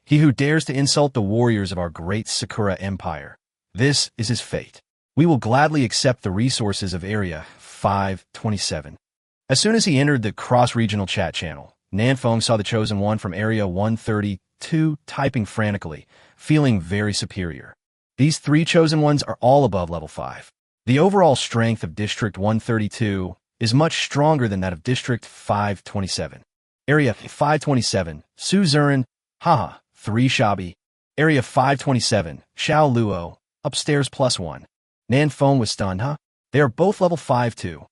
He who dares to insult the warriors of our great Sakura Empire. This is his fate. We will gladly accept the resources of Area 527. As soon as he entered the cross-regional chat channel, Nanfeng saw the Chosen One from Area 132 typing frantically, feeling very superior. These 3 Chosen Ones are all above level 5. The overall strength of District 132 is much stronger than that of District 527. Area 527, Su Zurin, haha, 3 Shabi. Area 527, Xiao Luo, upstairs +1. Nanfeng was stunned, huh? They are both level 5 too.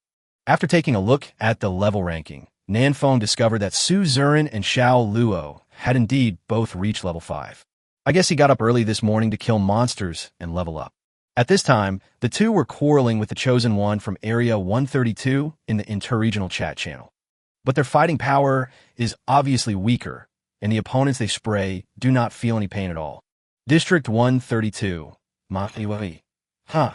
After taking a look at the level ranking, Nanfeng discovered that Su Zurin and Xiao Luo had indeed both reached level 5. I guess he got up early this morning to kill monsters and level up. At this time, the two were quarreling with the Chosen One from Area 132 in the interregional chat channel. But their fighting power is obviously weaker, and the opponents they spray do not feel any pain at all. District 132. Manhwa. Huh.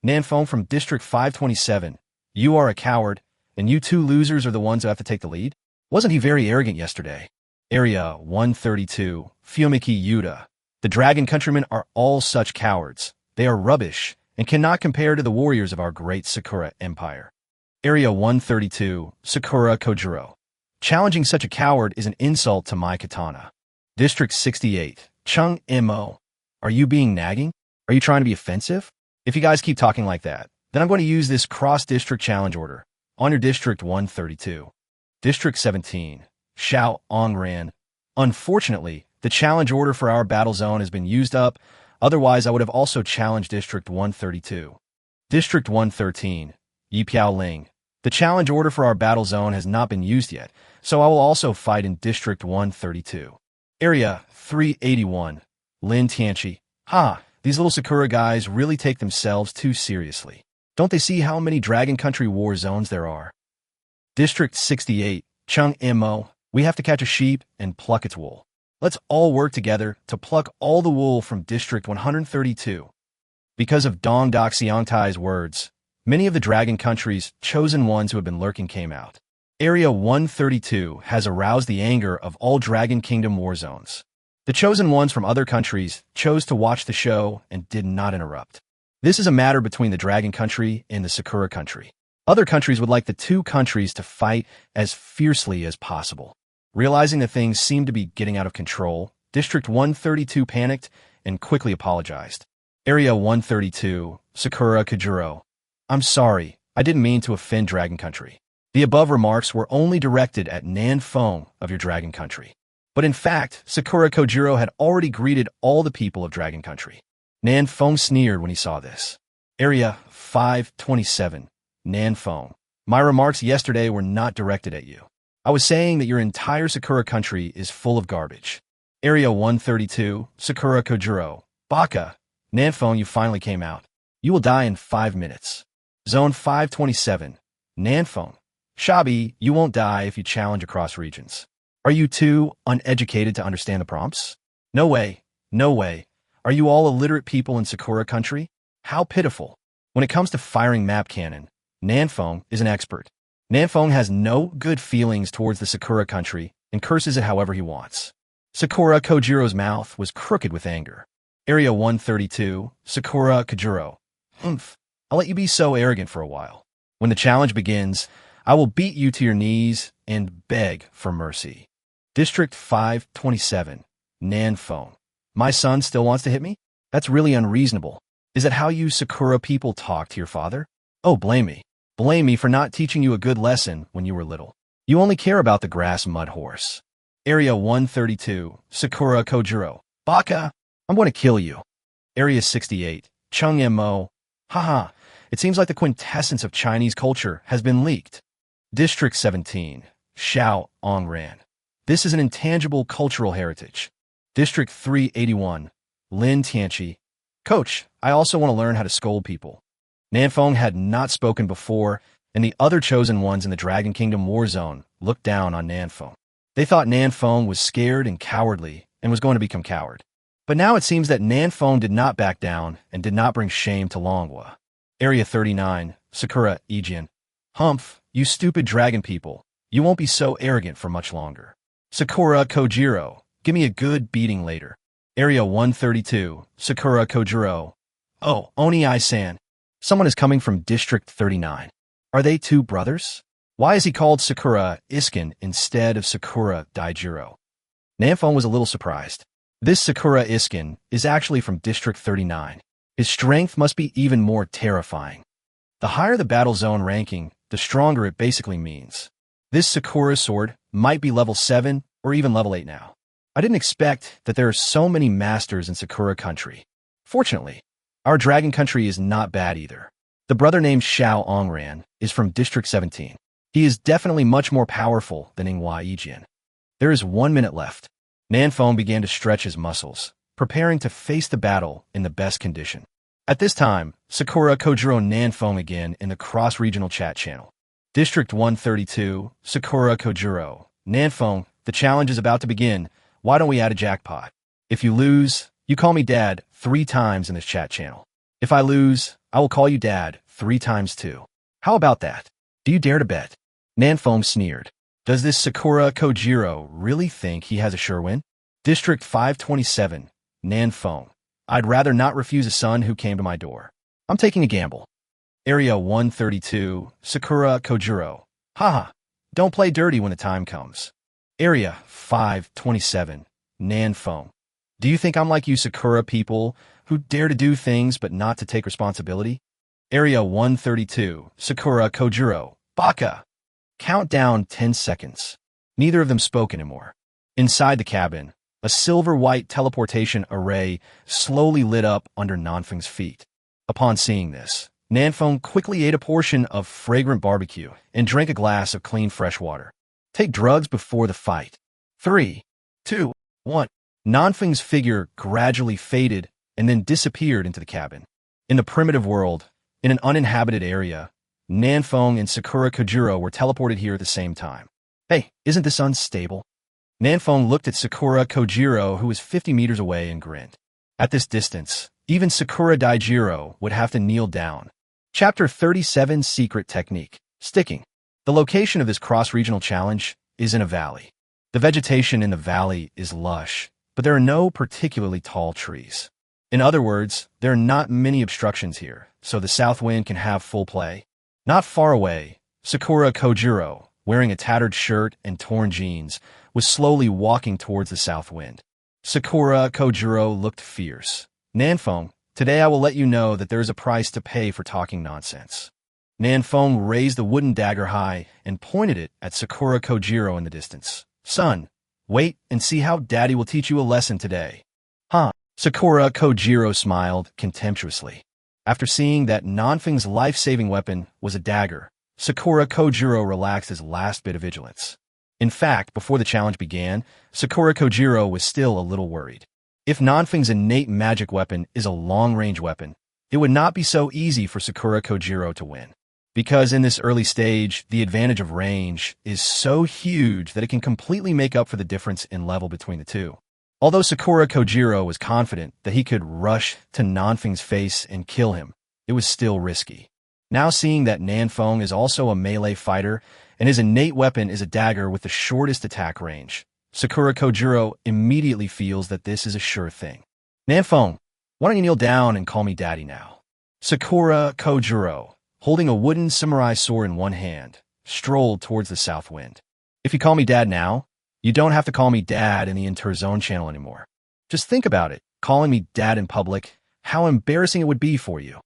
Nanfeng from District 527. You are a coward, and you 2 losers are the ones who have to take the lead? Wasn't he very arrogant yesterday? Area 132. Fumiki Yuta. The Dragon Countrymen are all such cowards. They are rubbish, and cannot compare to the warriors of our great Sakura Empire. Area 132. Sakura Kojiro. Challenging such a coward is an insult to my katana. District 68. Chung Mo. Are you being nagging? Are you trying to be offensive? If you guys keep talking like that, then I'm going to use this cross-district challenge order on your District 132. District 17. Xiao Ongran. Unfortunately, the challenge order for our battle zone has been used up, otherwise I would have also challenged District 132. District 113. Yipiao Ling. The challenge order for our battle zone has not been used yet, so I will also fight in District 132. Area 381. Lin Tianchi. Ha, these little Sakura guys really take themselves too seriously. Don't they see how many Dragon Country war zones there are? District 68. Chung Mo. We have to catch a sheep and pluck its wool. Let's all work together to pluck all the wool from District 132. Because of Dong Dak Xiangtai's words, many of the Dragon Country's chosen ones who have been lurking came out. Area 132 has aroused the anger of all Dragon Kingdom war zones. The chosen ones from other countries chose to watch the show and did not interrupt. This is a matter between the Dragon Country and the Sakura Country. Other countries would like the 2 countries to fight as fiercely as possible. Realizing that things seemed to be getting out of control, District 132 panicked and quickly apologized. Area 132, Sakura Kojiro. I'm sorry, I didn't mean to offend Dragon Country. The above remarks were only directed at Nanfeng of your Dragon Country. But in fact, Sakura Kojiro had already greeted all the people of Dragon Country. Nanfeng sneered when he saw this. Area 527, Nanfeng. My remarks yesterday were not directed at you. I was saying that your entire Sakura Country is full of garbage. Area 132, Sakura Kojiro. Baka. Nanfeng, you finally came out. You will die in 5 minutes. Zone 527, Nanfeng. Shabi, you won't die if you challenge across regions. Are you too uneducated to understand the prompts? No way, no way. Are you all illiterate people in Sakura Country? How pitiful. When it comes to firing map cannon, Nanfeng is an expert. Nanfeng has no good feelings towards the Sakura Country and curses it however he wants. Sakura Kojiro's mouth was crooked with anger. Area 132, Sakura Kojiro. Humph. I'll let you be so arrogant for a while. When the challenge begins, I will beat you to your knees and beg for mercy. District 527, Nanfeng. My son still wants to hit me? That's really unreasonable. Is that how you Sakura people talk to your father? Oh, blame me. Blame me for not teaching you a good lesson when you were little. You only care about the grass mud horse. Area 132, Sakura Kojiro. Baka, I'm going to kill you. Area 68, Chung Mo. Haha, it seems like the quintessence of Chinese culture has been leaked. District 17, Xiao Ongran. This is an intangible cultural heritage. District 381, Lin Tianchi. Coach, I also want to learn how to scold people. Nanfeng had not spoken before, and the other chosen ones in the Dragon Kingdom war zone looked down on Nanfeng. They thought Nanfeng was scared and cowardly and was going to become coward. But now it seems that Nanfeng did not back down and did not bring shame to Longwa. Area 39, Sakura Ijian. Humph, you stupid dragon people. You won't be so arrogant for much longer. Sakura Kojiro, give me a good beating later. Area 132, Sakura Kojiro. Oh, Oni-san. Someone is coming from District 39. Are they two brothers? Why is he called Sakura Iskin instead of Sakura Daijiro? Nanfeng was a little surprised. This Sakura Iskin is actually from District 39. His strength must be even more terrifying. The higher the battle zone ranking, the stronger it basically means. This Sakura sword might be level 7 or even level 8 now. I didn't expect that there are so many masters in Sakura country. Fortunately, our dragon country is not bad either. The brother named Xiao Ongran is from District 17. He is definitely much more powerful than Inghua Yijian. There is 1 minute left. Nanfeng began to stretch his muscles, preparing to face the battle in the best condition. At this time, Sakura Kojiro Nanfeng again in the cross-regional chat channel. District 132, Sakura Kojiro. Nanfeng, the challenge is about to begin. Why don't we add a jackpot? If you lose, you call me Dad 3 times in this chat channel. If I lose, I will call you Dad 3 times too. How about that? Do you dare to bet? Nanfeng sneered. Does this Sakura Kojiro really think he has a sure win? District 527, Nanfeng. I'd rather not refuse a son who came to my door. I'm taking a gamble. Area 132, Sakura Kojiro. Haha, don't play dirty when the time comes. Area 527, Nanfeng. Do you think I'm like you Sakura people who dare to do things but not to take responsibility? Area 132, Sakura Kojiro. Baka! Count down 10 seconds. Neither of them spoke anymore. Inside the cabin, a silver-white teleportation array slowly lit up under Nanfeng's feet. Upon seeing this, Nanfeng quickly ate a portion of fragrant barbecue and drank a glass of clean fresh water. Take drugs before the fight. 3, 2, 1. Nanfeng's figure gradually faded and then disappeared into the cabin. In the primitive world, in an uninhabited area, Nanfeng and Sakura Kojiro were teleported here at the same time. Hey, isn't this unstable? Nanfeng looked at Sakura Kojiro, who was 50 meters away, and grinned. At this distance, even Sakura Daijiro would have to kneel down. Chapter 37 Secret Technique. Sticking. The location of this cross-regional challenge is in a valley. The vegetation in the valley is lush, but there are no particularly tall trees. In other words, there are not many obstructions here, so the south wind can have full play. Not far away, Sakura Kojiro, wearing a tattered shirt and torn jeans, was slowly walking towards the south wind. Sakura Kojiro looked fierce. Nanfeng, today I will let you know that there is a price to pay for talking nonsense. Nanfeng raised the wooden dagger high and pointed it at Sakura Kojiro in the distance. Son, wait and see how Daddy will teach you a lesson today. Huh? Sakura Kojiro smiled contemptuously. After seeing that Nanfeng's life-saving weapon was a dagger, Sakura Kojiro relaxed his last bit of vigilance. In fact, before the challenge began, Sakura Kojiro was still a little worried. If Nanfeng's innate magic weapon is a long-range weapon, it would not be so easy for Sakura Kojiro to win. Because in this early stage, the advantage of range is so huge that it can completely make up for the difference in level between the two. Although Sakura Kojiro was confident that he could rush to Nanfeng's face and kill him, it was still risky. Now seeing that Nanfeng is also a melee fighter and his innate weapon is a dagger with the shortest attack range, Sakura Kojiro immediately feels that this is a sure thing. Nanfeng, why don't you kneel down and call me Daddy now? Sakura Kojiro, holding a wooden samurai sword in one hand, strolled towards the south wind. If you call me Dad now, you don't have to call me Dad in the Interzone channel anymore. Just think about it, calling me Dad in public, how embarrassing it would be for you.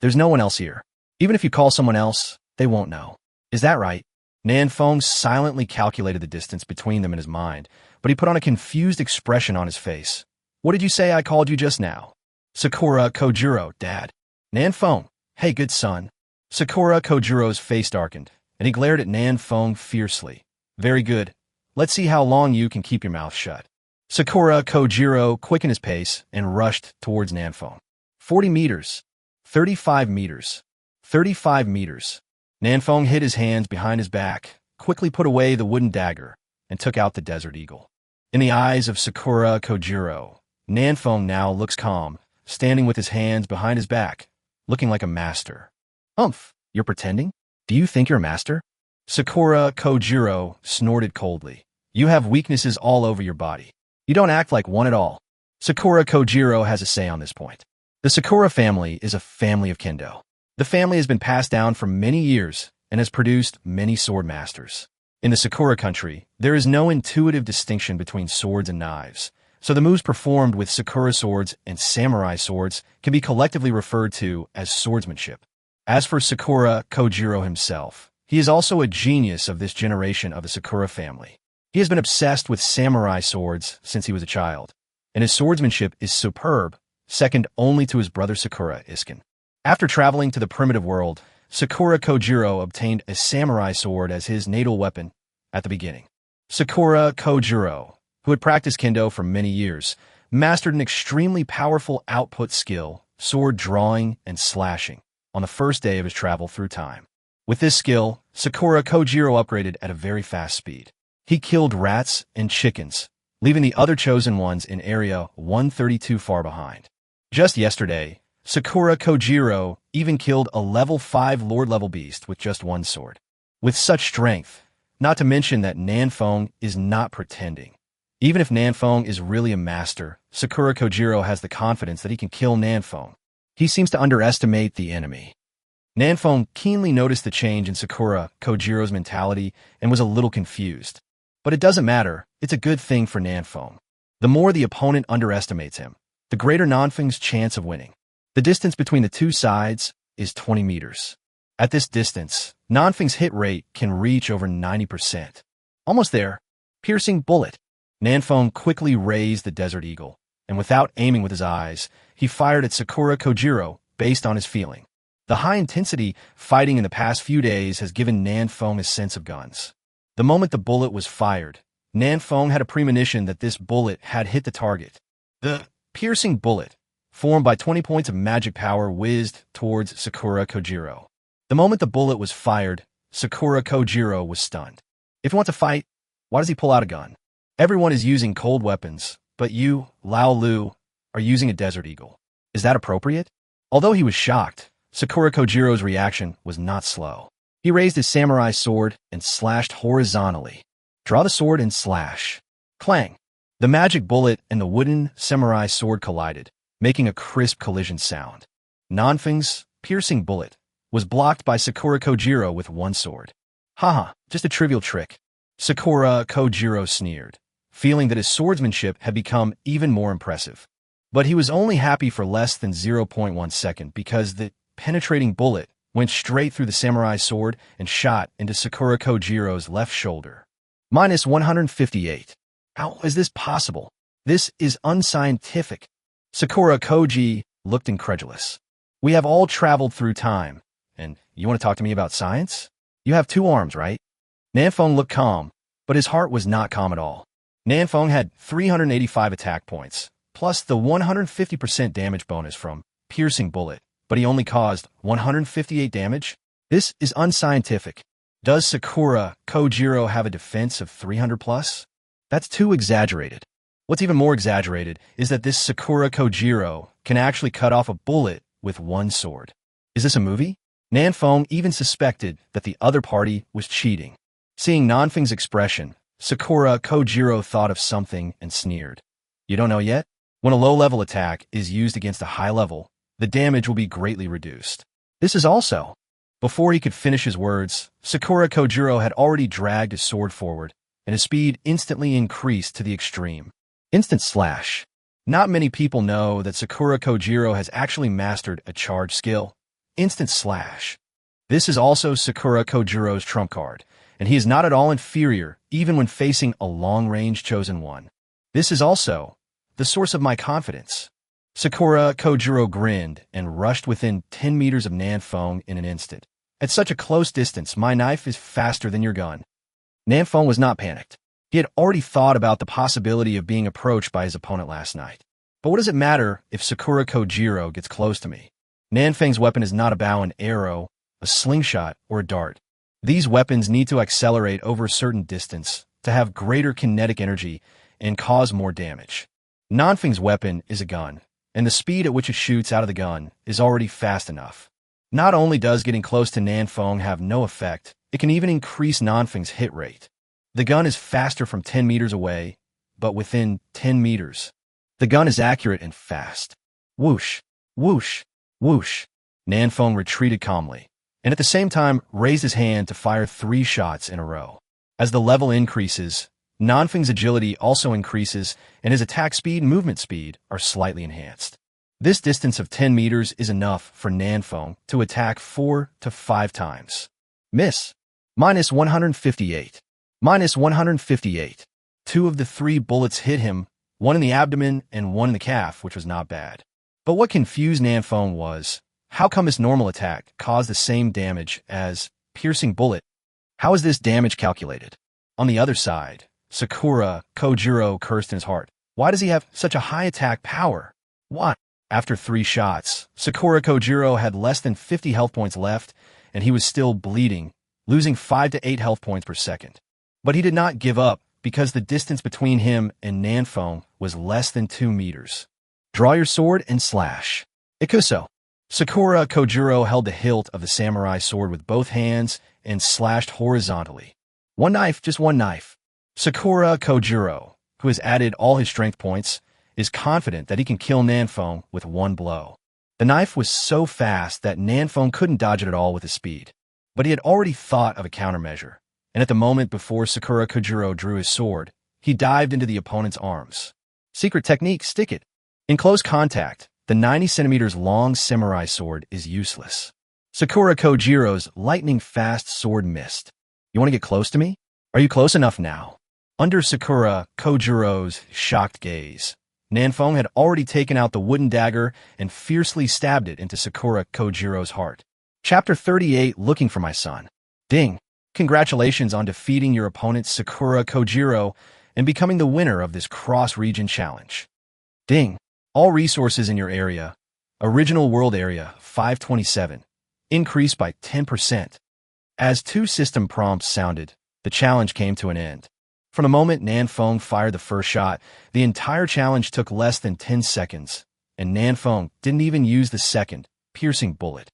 There's no one else here. Even if you call someone else, they won't know. Is that right? Nanfeng silently calculated the distance between them in his mind, but he put on a confused expression on his face. What did you say I called you just now? Sakura Kojiro, Dad. Nanfeng, hey good son. Sakura Kojiro's face darkened, and he glared at Nanfeng fiercely. Very good. Let's see how long you can keep your mouth shut. Sakura Kojiro quickened his pace and rushed towards Nanfeng. 40 meters. 35 meters. 35 meters. Nanfeng hid his hands behind his back, quickly put away the wooden dagger, and took out the Desert Eagle. In the eyes of Sakura Kojiro, Nanfeng now looks calm, standing with his hands behind his back, looking like a master. Humph, you're pretending? Do you think you're a master? Sakura Kojiro snorted coldly. You have weaknesses all over your body. You don't act like one at all. Sakura Kojiro has a say on this point. The Sakura family is a family of kendo. The family has been passed down for many years and has produced many sword masters. In the Sakura country, there is no intuitive distinction between swords and knives, so the moves performed with Sakura swords and samurai swords can be collectively referred to as swordsmanship. As for Sakura Kojiro himself, he is also a genius of this generation of the Sakura family. He has been obsessed with samurai swords since he was a child, and his swordsmanship is superb, second only to his brother Sakura Iskin. After traveling to the primitive world, Sakura Kojiro obtained a samurai sword as his natal weapon at the beginning. Sakura Kojiro, who had practiced kendo for many years, mastered an extremely powerful output skill, sword drawing and slashing, on the first day of his travel through time. With this skill, Sakura Kojiro upgraded at a very fast speed. He killed rats and chickens, leaving the other chosen ones in Area 132 far behind. Just yesterday, Sakura Kojiro even killed a level 5 Lord-level beast with just one sword. With such strength, not to mention that Nanfeng is not pretending. Even if Nanfeng is really a master, Sakura Kojiro has the confidence that he can kill Nanfeng. He seems to underestimate the enemy. Nanfeng keenly noticed the change in Sakura Kojiro's mentality and was a little confused. But it doesn't matter, it's a good thing for Nanfeng. The more the opponent underestimates him, the greater Nanfeng's chance of winning. The distance between the two sides is 20 meters. At this distance, Nanfeng's hit rate can reach over 90%. Almost there. Piercing bullet. Nanfeng quickly raised the Desert Eagle, and without aiming with his eyes, he fired at Sakura Kojiro based on his feeling. The high-intensity fighting in the past few days has given Nanfeng a sense of guns. The moment the bullet was fired, Nanfeng had a premonition that this bullet had hit the target. The piercing bullet, formed by 20 points of magic power, whizzed towards Sakura Kojiro. The moment the bullet was fired, Sakura Kojiro was stunned. If he wants to fight, why does he pull out a gun? Everyone is using cold weapons, but you, Lao Lu, are using a Desert Eagle. Is that appropriate? Although he was shocked, Sakura Kojiro's reaction was not slow. He raised his samurai sword and slashed horizontally. Draw the sword and slash. Clang! The magic bullet and the wooden samurai sword collided, making a crisp collision sound. Nanfeng's piercing bullet was blocked by Sakura Kojiro with one sword. Haha, just a trivial trick. Sakura Kojiro sneered, feeling that his swordsmanship had become even more impressive. But he was only happy for less than 0.1 second because the penetrating bullet went straight through the samurai sword and shot into Sakura Kojiro's left shoulder. Minus 158. How is this possible? This is unscientific. Sakura Koji looked incredulous. We have all traveled through time, and you want to talk to me about science? You have 2 arms, right? Nanfeng looked calm, but his heart was not calm at all. Nanfeng had 385 attack points, plus the 150% damage bonus from piercing bullet, but he only caused 158 damage? This is unscientific. Does Sakura Kojiro have a defense of 300 plus? That's too exaggerated. What's even more exaggerated is that this Sakura Kojiro can actually cut off a bullet with one sword. Is this a movie? Nanfeng even suspected that the other party was cheating. Seeing Nanfeng's expression, Sakura Kojiro thought of something and sneered. You don't know yet? When a low-level attack is used against a high level, the damage will be greatly reduced. This is also. Before he could finish his words, Sakura Kojiro had already dragged his sword forward, and his speed instantly increased to the extreme. Instant slash. Not many people know that Sakura Kojiro has actually mastered a charge skill, instant slash. This is also Sakura Kojiro's trump card, and he is not at all inferior even when facing a long-range chosen one. This is also the source of my confidence. Sakura Kojiro grinned and rushed within 10 meters of Nanfeng in an instant. At such a close distance, my knife is faster than your gun. Nanfeng was not panicked. He had already thought about the possibility of being approached by his opponent last night. But what does it matter if Sakura Kojiro gets close to me? Nanfeng's weapon is not a bow and arrow, a slingshot, or a dart. These weapons need to accelerate over a certain distance to have greater kinetic energy and cause more damage. Nanfeng's weapon is a gun, and the speed at which it shoots out of the gun is already fast enough. Not only does getting close to Nanfeng have no effect, it can even increase Nanfeng's hit rate. The gun is faster from 10 meters away, but within 10 meters. The gun is accurate and fast. Whoosh. Whoosh, whoosh. Nanfeng retreated calmly, and at the same time raised his hand to fire 3 shots in a row. As the level increases, Nanfeng's agility also increases, and his attack speed and movement speed are slightly enhanced. This distance of 10 meters is enough for Nanfeng to attack 4 to 5 times. Miss. Minus 158. Minus 158. 2 of the 3 bullets hit him, 1 in the abdomen and 1 in the calf, which was not bad. But what confused Nanfeng was, how come this normal attack caused the same damage as piercing bullet? How is this damage calculated? On the other side, Sakura Kojiro cursed in his heart. Why does he have such a high attack power? What? After 3 shots, Sakura Kojiro had less than 50 health points left, and he was still bleeding, losing 5 to 8 health points per second. But he did not give up, because the distance between him and Nanfeng was less than 2 meters. Draw your sword and slash. Ikuso. Sakura Kojiro held the hilt of the samurai sword with both hands and slashed horizontally. One knife, just one knife. Sakura Kojiro, who has added all his strength points, is confident that he can kill Nanfeng with one blow. The knife was so fast that Nanfeng couldn't dodge it at all with his speed. But he had already thought of a countermeasure, and at the moment before Sakura Kojiro drew his sword, he dived into the opponent's arms. Secret technique, stick it. In close contact, the 90 centimeters long samurai sword is useless. Sakura Kojiro's lightning-fast sword missed. You want to get close to me? Are you close enough now? Under Sakura Kojiro's shocked gaze, Nanfeng had already taken out the wooden dagger and fiercely stabbed it into Sakura Kojiro's heart. Chapter 38, Looking for My Son. Ding! Congratulations on defeating your opponent Sakura Kojiro and becoming the winner of this cross-region challenge. Ding! All resources in your area, original world area 527, increased by 10%. As 2 system prompts sounded, the challenge came to an end. From the moment Nanfeng fired the first shot, the entire challenge took less than 10 seconds, and Nanfeng didn't even use the second, piercing bullet.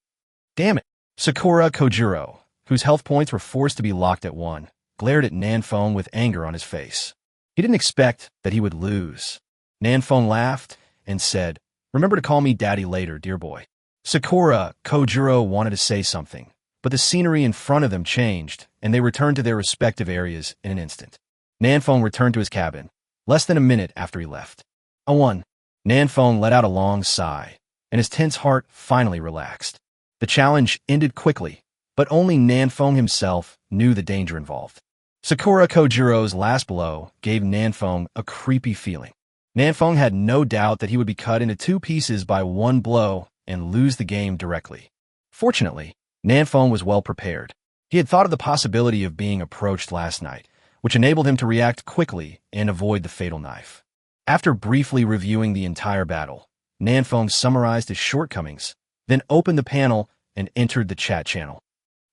Damn it! Sakura Kojiro, whose health points were forced to be locked at 1, glared at Nanfeng with anger on his face. He didn't expect that he would lose. Nanfeng laughed and said, "Remember to call me daddy later, dear boy." Sakura Kojiro wanted to say something, but the scenery in front of them changed, and they returned to their respective areas in an instant. Nanfeng returned to his cabin, less than a minute after he left. I won. Nanfeng let out a long sigh, and his tense heart finally relaxed. The challenge ended quickly, but only Nanfeng himself knew the danger involved. Sakura Kojiro's last blow gave Nanfeng a creepy feeling. Nanfeng had no doubt that he would be cut into 2 pieces by one blow and lose the game directly. Fortunately, Nanfeng was well prepared. He had thought of the possibility of being approached last night, which enabled him to react quickly and avoid the fatal knife. After briefly reviewing the entire battle, Nanfeng summarized his shortcomings, then opened the panel and entered the chat channel.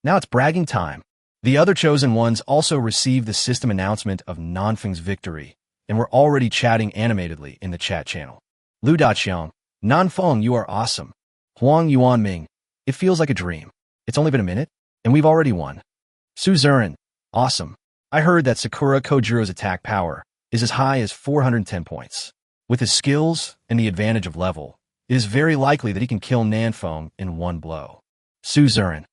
Now it's bragging time. The other chosen ones also received the system announcement of Nanfeng's victory, and were already chatting animatedly in the chat channel. Lu Daqiang, Nanfeng, you are awesome. Huang Yuanming, it feels like a dream. It's only been a minute, and we've already won. Su Zurin, awesome. I heard that Sakura Kojiro's attack power is as high as 410 points. With his skills and the advantage of level, it is very likely that he can kill Nanfeng in one blow. Su Zurin,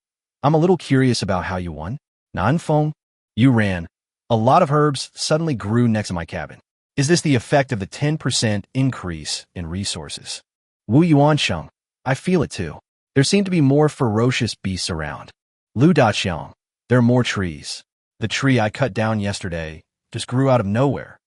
I'm a little curious about how you won. Nanfeng, you ran. A lot of herbs suddenly grew next to my cabin. Is this the effect of the 10% increase in resources? Wu Yuansheng, I feel it too. There seem to be more ferocious beasts around. Lu Daqiang, there are more trees. The tree I cut down yesterday just grew out of nowhere.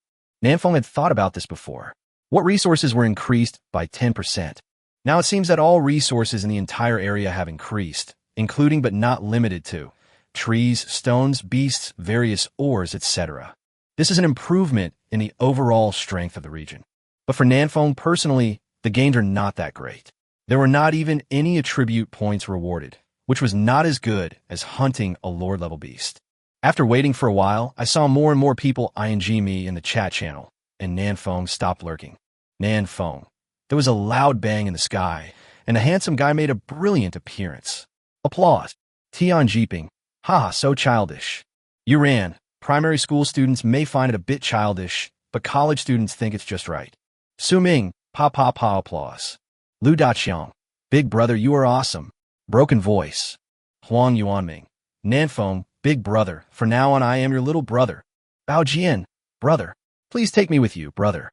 Nanfeng had thought about this before. What resources were increased by 10%? Now it seems that all resources in the entire area have increased, including but not limited to trees, stones, beasts, various ores, etc. This is an improvement in the overall strength of the region. But for Nanfeng personally, the gains are not that great. There were not even any attribute points rewarded, which was not as good as hunting a lore-level beast. After waiting for a while, I saw more and more people ing me in the chat channel, and Nanfeng stopped lurking. Nanfeng. There was a loud bang in the sky, and a handsome guy made a brilliant appearance. Applause. Tian Jeeping. Haha, so childish. You ran. Primary school students may find it a bit childish, but college students think it's just right. Su Ming. Pa pa pa applause. Lu Daqiang. Big brother, you are awesome. Broken voice. Huang Yuanming. Nanfeng, big brother, for now on I am your little brother. Bao Jian, brother. Please take me with you, brother.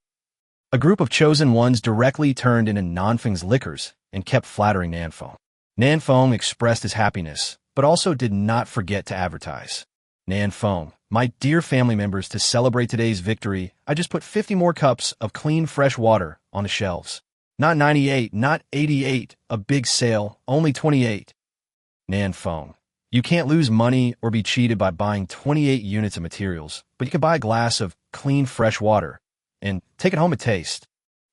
A group of chosen ones directly turned into Nanfeng's liquors and kept flattering Nanfeng. Nanfeng expressed his happiness, but also did not forget to advertise. Nanfeng, my dear family members, to celebrate today's victory, I just put 50 more cups of clean, fresh water on the shelves. Not 98, not 88, a big sale, only 28. Nanfeng, you can't lose money or be cheated by buying 28 units of materials, but you can buy a glass of clean, fresh water and take it home to taste.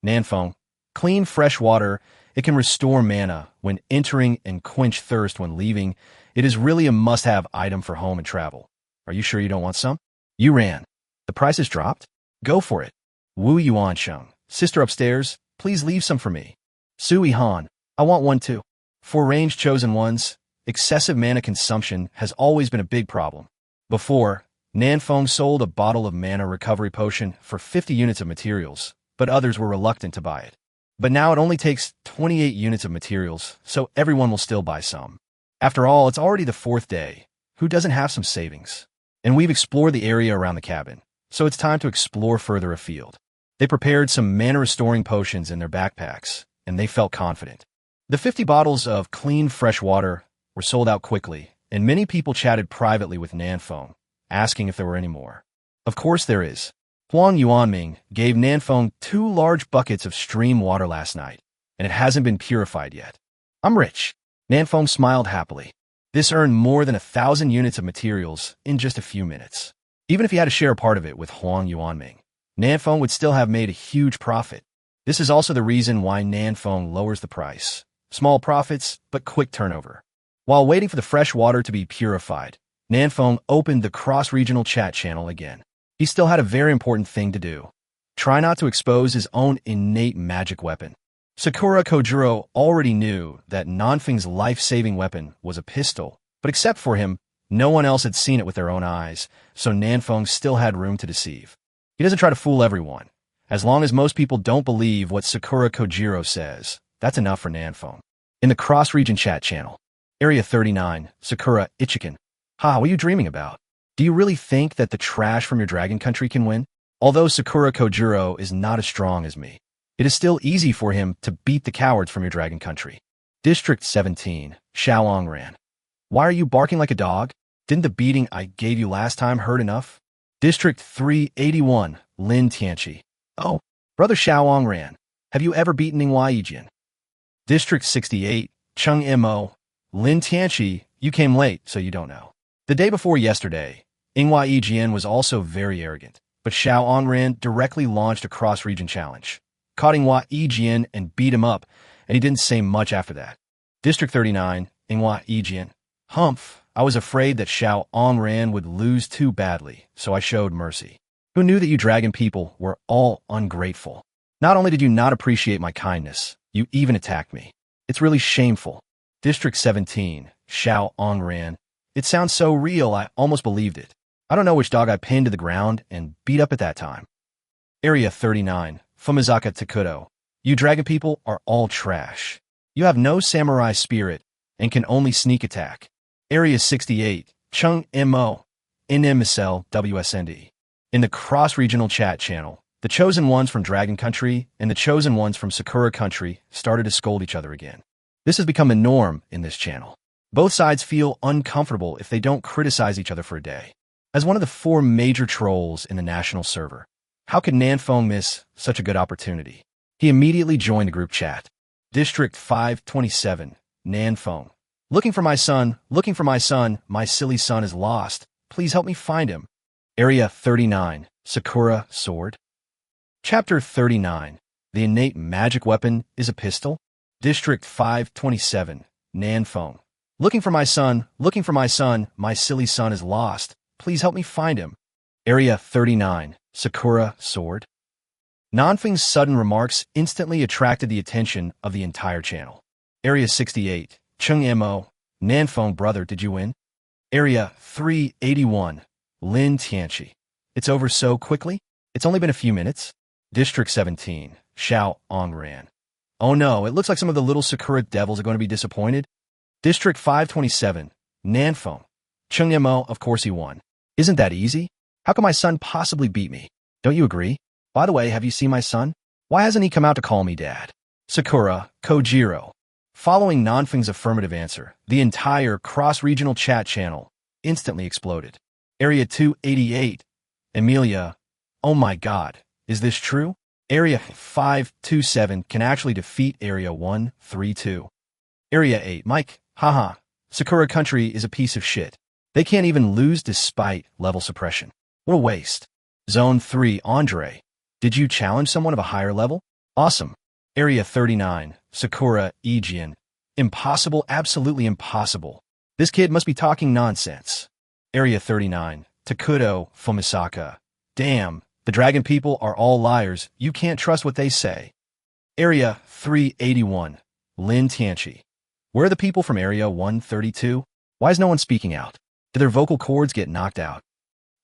Nanfeng, clean, fresh water, it can restore mana when entering and quench thirst when leaving. It is really a must-have item for home and travel. Are you sure you don't want some? You ran. The price has dropped? Go for it. Wu Yuansheng, sister upstairs, please leave some for me. Sui Han, I want one too. For ranged chosen ones, excessive mana consumption has always been a big problem. Before, Nanfeng sold a bottle of mana recovery potion for 50 units of materials, but others were reluctant to buy it. But now it only takes 28 units of materials, so everyone will still buy some. After all, it's already the 4th day. Who doesn't have some savings? And we've explored the area around the cabin, so it's time to explore further afield. They prepared some mana-restoring potions in their backpacks, and they felt confident. The 50 bottles of clean, fresh water were sold out quickly, and many people chatted privately with Nanfeng, asking if there were any more. Of course there is. Huang Yuanming gave Nanfeng 2 large buckets of stream water last night, and it hasn't been purified yet. I'm rich. Nanfeng smiled happily. This earned more than 1,000 units of materials in just a few minutes. Even if he had to share a part of it with Huang Yuanming, Nanfeng would still have made a huge profit. This is also the reason why Nanfeng lowers the price. Small profits, but quick turnover. While waiting for the fresh water to be purified, Nanfeng opened the cross-regional chat channel again. He still had a very important thing to do. Try not to expose his own innate magic weapon. Sakura Kojuro already knew that Nanfeng's life-saving weapon was a pistol, but except for him, no one else had seen it with their own eyes, so Nanfeng still had room to deceive. He doesn't try to fool everyone. As long as most people don't believe what Sakura Kojiro says, that's enough for Nanfeng. In the cross-region chat channel, Area 39, Sakura Ichikan. Ha, what are you dreaming about? Do you really think that the trash from your dragon country can win? Although Sakura Kojiro is not as strong as me, it is still easy for him to beat the cowards from your dragon country. District 17, Xiaolongran. Why are you barking like a dog? Didn't the beating I gave you last time hurt enough? District 381, Lin Tianqi. Oh, brother Xiaolongran, have you ever beaten Ninghui Yijian? District 68, Cheng Mo. Lin Tianqi, you came late, so you don't know. The day before yesterday, Ninghui Yijian was also very arrogant, but Xiaolongran directly launched a cross-region challenge. Caught Ninghui Yijian and beat him up, and he didn't say much after that. District 39, Ninghui Yijian. Humph, I was afraid that Xiaolongran would lose too badly, so I showed mercy. Who knew that you dragon people were all ungrateful? Not only did you not appreciate my kindness, you even attacked me. It's really shameful. District 17, Xiaolongran. It sounds so real, I almost believed it. I don't know which dog I pinned to the ground and beat up at that time. Area 39, Fumizaka Takudo. You dragon people are all trash. You have no samurai spirit and can only sneak attack. Area 68, Chung Mo, NMSL WSND. In the cross-regional chat channel, the chosen ones from Dragon Country and the chosen ones from Sakura Country started to scold each other again. This has become a norm in this channel. Both sides feel uncomfortable if they don't criticize each other for a day. As one of the 4 major trolls in the national server, how could Nanfeng miss such a good opportunity? He immediately joined the group chat. District 527, Nanfeng. Looking for my son, my silly son is lost. Please help me find him. Area 39, Sakura Sword. Chapter 39, the innate magic weapon is a pistol. District 527, Nanfeng. Looking for my son, my silly son is lost. Please help me find him. Area 39, Sakura Sword. Nanfeng's sudden remarks instantly attracted the attention of the entire channel. Area 68, Chung Mo. Nanfeng, brother, did you win? Area 381, Lin Tianqi. It's over so quickly? It's only been a few minutes. District 17, Xiaolongran. Oh no, it looks like some of the little Sakura devils are going to be disappointed. District 527, Nanfeng. Chungyamo, of course he won. Isn't that easy? How can my son possibly beat me? Don't you agree? By the way, have you seen my son? Why hasn't he come out to call me dad? Sakura, Kojiro. Following Nanfeng's affirmative answer, the entire cross-regional chat channel instantly exploded. Area 288, Emilia. Oh my god, is this true? Area 527 can actually defeat Area 132. Area 8, Mike. Haha. Sakura Country is a piece of shit. They can't even lose despite level suppression. What a waste. Zone 3, Andre. Did you challenge someone of a higher level? Awesome. Area 39, Sakura, Aegean. Impossible, absolutely impossible. This kid must be talking nonsense. Area 39, Takuto, Fumisaka. Damn, the dragon people are all liars. You can't trust what they say. Area 381, Lin Tianchi. Where are the people from Area 132? Why is no one speaking out? Did their vocal cords get knocked out?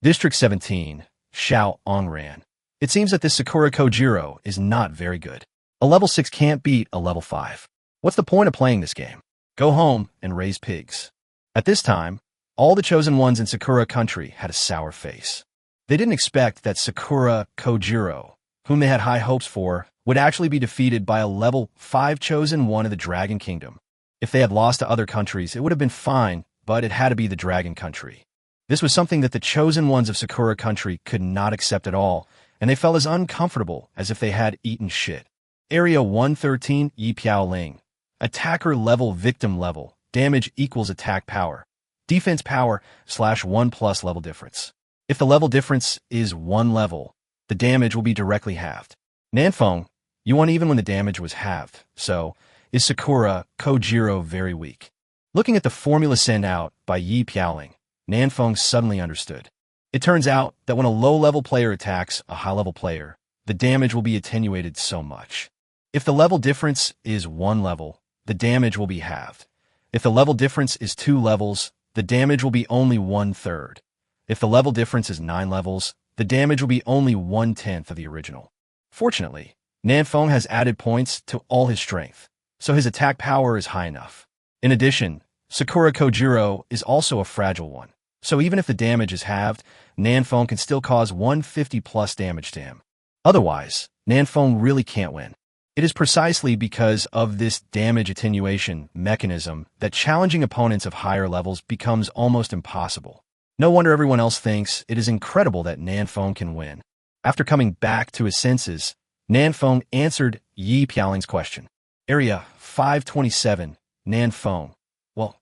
District 17, Xiao Ongran. It seems that this Sakura Kojiro is not very good. A level 6 can't beat a level 5. What's the point of playing this game? Go home and raise pigs. At this time, all the chosen ones in Sakura Country had a sour face. They didn't expect that Sakura Kojiro, whom they had high hopes for, would actually be defeated by a level 5 chosen one of the Dragon Kingdom. If they had lost to other countries, it would have been fine, but it had to be the Dragon Country. This was something that the chosen ones of Sakura Country could not accept at all, and they felt as uncomfortable as if they had eaten shit. Area 113, Yi Piaoling. Attacker level, victim level. Damage equals attack power. Defense power /1 + level difference. If the level difference is 1 level, the damage will be directly halved. Nanfeng, you won even when the damage was halved, so is Sakura Kojiro very weak? Looking at the formula sent out by Yi Piaoling, Nanfeng suddenly understood. It turns out that when a low-level player attacks a high-level player, the damage will be attenuated so much. If the level difference is 1 level, the damage will be halved. If the level difference is 2 levels, the damage will be only 1/3. If the level difference is 9 levels, the damage will be only 1/10 of the original. Fortunately, Nanfeng has added points to all his strength, so his attack power is high enough. In addition, Sakura Kojiro is also a fragile one, so even if the damage is halved, Nanfeng can still cause 150+ damage to him. Otherwise, Nanfeng really can't win. It is precisely because of this damage attenuation mechanism that challenging opponents of higher levels becomes almost impossible. No wonder everyone else thinks it is incredible that Nanfeng can win. After coming back to his senses, Nanfeng answered Yi Piaoling's question. Area 527, Nanfeng. Well,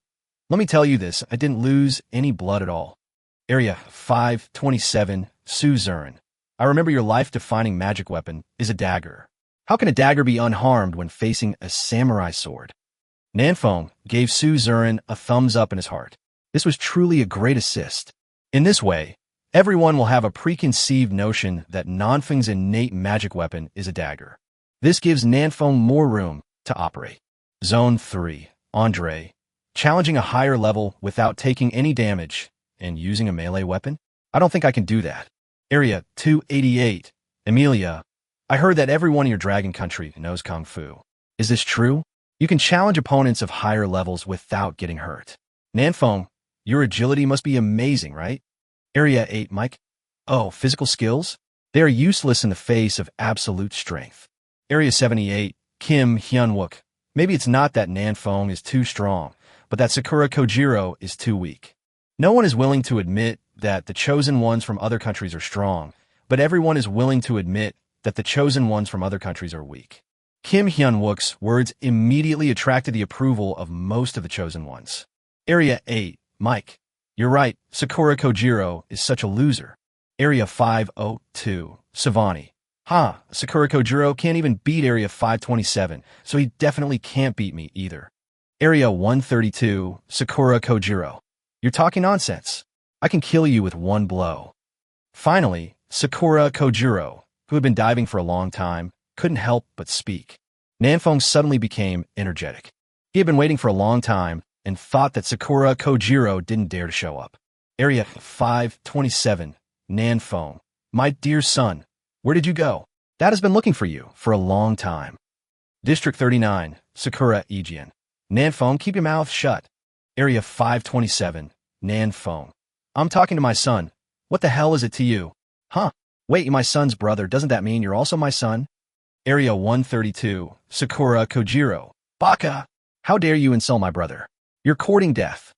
let me tell you this, I didn't lose any blood at all. Area 527, Su Zurin. I remember your life-defining magic weapon is a dagger. How can a dagger be unharmed when facing a samurai sword? Nanfeng gave Su Zurin a thumbs up in his heart. This was truly a great assist. In this way, everyone will have a preconceived notion that Nanfeng's innate magic weapon is a dagger. This gives Nanfeng more room to operate. Zone 3, Andre. Challenging a higher level without taking any damage and using a melee weapon? I don't think I can do that. Area 288, Emilia. I heard that everyone in your dragon country knows Kung Fu. Is this true? You can challenge opponents of higher levels without getting hurt. Nanfeng, your agility must be amazing, right? Area 8, Mike. Oh, physical skills? They are useless in the face of absolute strength. Area 78, Kim Hyunwook. Maybe it's not that Nanfeng is too strong, but that Sakura Kojiro is too weak. No one is willing to admit that the chosen ones from other countries are strong, but everyone is willing to admit that the chosen ones from other countries are weak. Kim Hyunwook's words immediately attracted the approval of most of the chosen ones. Area 8, Mike. You're right, Sakura Kojiro is such a loser. Area 502, Savani. Sakura Kojiro can't even beat Area 527, so he definitely can't beat me either. Area 132, Sakura Kojiro. You're talking nonsense. I can kill you with 1 blow. Finally, Sakura Kojiro, who had been diving for a long time, couldn't help but speak. Nanfeng suddenly became energetic. He had been waiting for a long time and thought that Sakura Kojiro didn't dare to show up. Area 527, Nanfeng. My dear son, where did you go? Dad has been looking for you for a long time. District 39, Sakura Aegean. Nanfeng, keep your mouth shut. Area 527, Nanfeng. I'm talking to my son. What the hell is it to you? Huh? Wait, you're my son's brother. Doesn't that mean you're also my son? Area 132, Sakura Kojiro. Baka! How dare you insult my brother? You're courting death.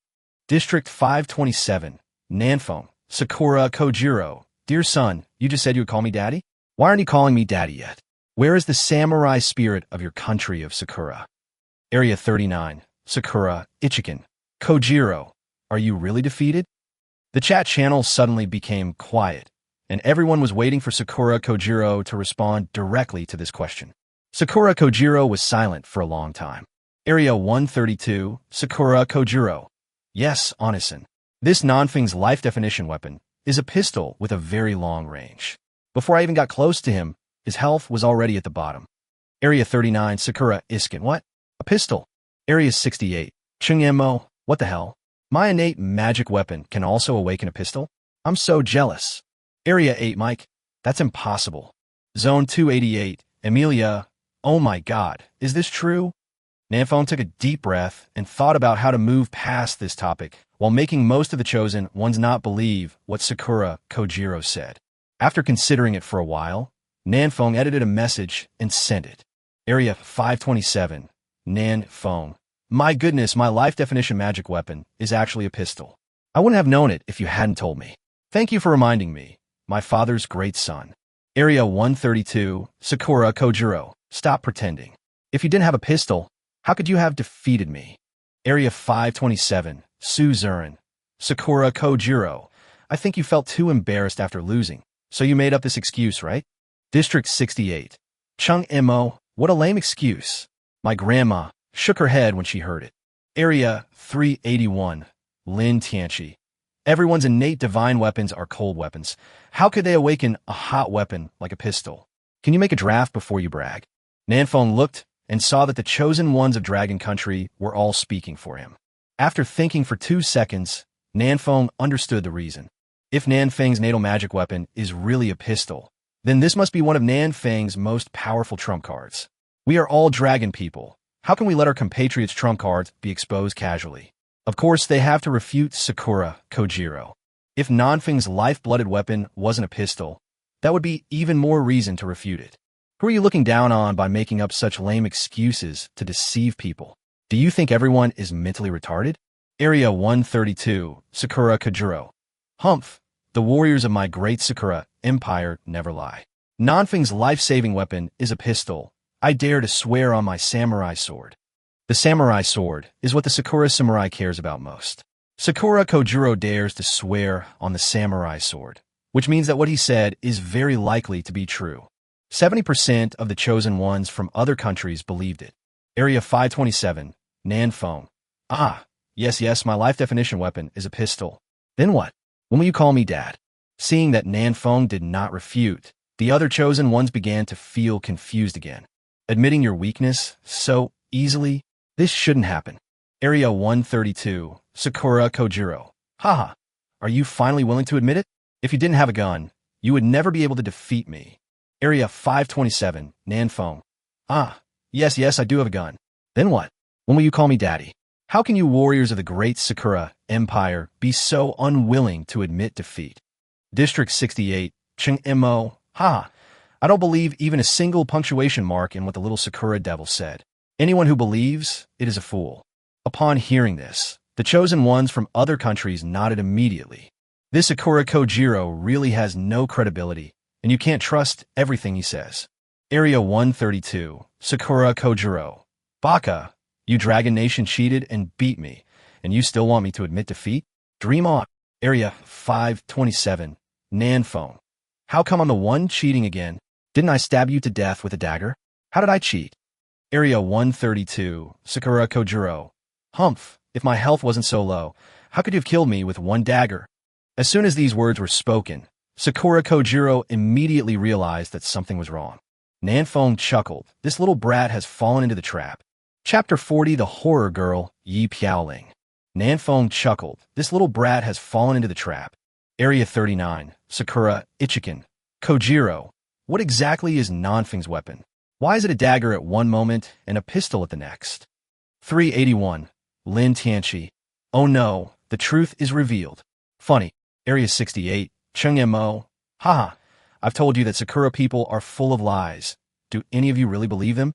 District 527, Nanfeng, Sakura Kojiro. Dear son, you just said you would call me daddy? Why aren't you calling me daddy yet? Where is the samurai spirit of your country of Sakura? Area 39, Sakura Ichikan. Kojiro, are you really defeated? The chat channel suddenly became quiet, and everyone was waiting for Sakura Kojiro to respond directly to this question. Sakura Kojiro was silent for a long time. Area 132, Sakura Kojiro. Yes, Onisan. This Nanfeng's life definition weapon is a pistol with a very long range. Before I even got close to him, his health was already at the bottom. Area 39, Sakura Iskin. What? A pistol. Area 68, Chungemo. What the hell? My innate magic weapon can also awaken a pistol? I'm so jealous. Area 8, Mike. That's impossible. Zone 288, Emilia. Oh my god, is this true? Nanfeng took a deep breath and thought about how to move past this topic while making most of the chosen ones not believe what Sakura Kojiro said. After considering it for a while, Nanfeng edited a message and sent it. Area 527, Nanfeng. My goodness, my life definition magic weapon is actually a pistol. I wouldn't have known it if you hadn't told me. Thank you for reminding me, my father's great son. Area 132, Sakura Kojiro. Stop pretending. If you didn't have a pistol, how could you have defeated me? Area 527, Suzerain. Sakura Kojiro. I think you felt too embarrassed after losing, so you made up this excuse, right? District 68. Chung Mo. What a lame excuse. My grandma shook her head when she heard it. Area 381, Lin Tianchi. Everyone's innate divine weapons are cold weapons. How could they awaken a hot weapon like a pistol? Can you make a draft before you brag? Nanfeng looked and saw that the chosen ones of Dragon Country were all speaking for him. After thinking for 2 seconds, Nanfeng understood the reason. If Nanfeng's natal magic weapon is really a pistol, then this must be one of Nanfeng's most powerful trump cards. We are all dragon people. How can we let our compatriots' trump cards be exposed casually? Of course, they have to refute Sakura Kojiro. If Nanfeng's life-blooded weapon wasn't a pistol, that would be even more reason to refute it. Who are you looking down on by making up such lame excuses to deceive people? Do you think everyone is mentally retarded? Area 132, Sakura Kojiro. Humph, the warriors of my great Sakura Empire never lie. Nanfeng's life-saving weapon is a pistol. I dare to swear on my samurai sword. The samurai sword is what the Sakura samurai cares about most. Sakura Kojiro dares to swear on the samurai sword, which means that what he said is very likely to be true. 70% of the chosen ones from other countries believed it. Area 527, Nanfeng. Ah, yes, my life definition weapon is a pistol. Then what? When will you call me dad? Seeing that Nanfeng did not refute, the other chosen ones began to feel confused again. Admitting your weakness so easily? This shouldn't happen. Area 132, Sakura Kojiro. Haha, are you finally willing to admit it? If you didn't have a gun, you would never be able to defeat me. Area 527, Nanfeng. Ah, yes, I do have a gun. Then what? When will you call me daddy? How can you warriors of the great Sakura Empire be so unwilling to admit defeat? District 68, Chungemo. Haha, I don't believe even a single punctuation mark in what the little Sakura devil said. Anyone who believes it is a fool. Upon hearing this, the chosen ones from other countries nodded immediately. This Sakura Kojiro really has no credibility, and you can't trust everything he says. Area 132, Sakura Kojiro. Baka, you Dragon Nation cheated and beat me, and you still want me to admit defeat? Dream on. Area 527, Nanfeng. How come I'm the one cheating again? Didn't I stab you to death with a dagger? How did I cheat? Area 132, Sakura Kojiro. Humph, if my health wasn't so low, how could you have killed me with one dagger? As soon as these words were spoken, Sakura Kojiro immediately realized that something was wrong. Nanfeng chuckled. This little brat has fallen into the trap. Chapter 40, The Horror Girl, Yi Piaoling. Nanfeng chuckled. This little brat has fallen into the trap. Area 39, Sakura Ichikan. Kojiro. What exactly is Nanfeng's weapon? Why is it a dagger at one moment and a pistol at the next? 381. Lin Tianqi. Oh no, the truth is revealed. Funny. Area 68. Chung Mo. Haha. I've told you that Sakura people are full of lies. Do any of you really believe them?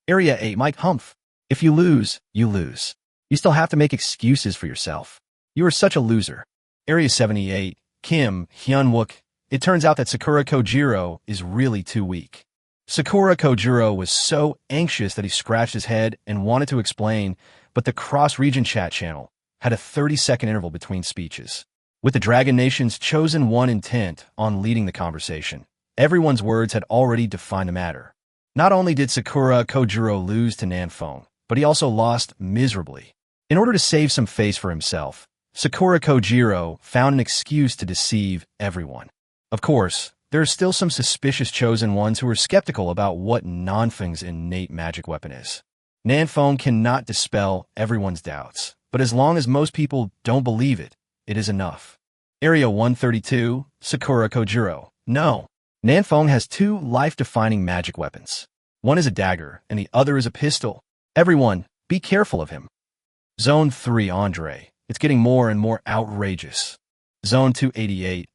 Area 8. Mike Humph. If you lose, you lose. You still have to make excuses for yourself. You are such a loser. Area 78. Kim Hyunwook. It turns out that Sakura Kojiro is really too weak. Sakura Kojiro was so anxious that he scratched his head and wanted to explain, but the cross-region chat channel had a 30-second interval between speeches. With the Dragon Nation's chosen one intent on leading the conversation, everyone's words had already defined the matter. Not only did Sakura Kojiro lose to Nanfeng, but he also lost miserably. In order to save some face for himself, Sakura Kojiro found an excuse to deceive everyone. Of course, there are still some suspicious chosen ones who are skeptical about what Nanfeng's innate magic weapon is. Nanfeng cannot dispel everyone's doubts, but as long as most people don't believe it, it is enough. Area 132, Sakura Kojiro. No. Nanfeng has two life-defining magic weapons. One is a dagger, and the other is a pistol. Everyone, be careful of him. Zone 3, Andre. It's getting more and more outrageous. Zone 288,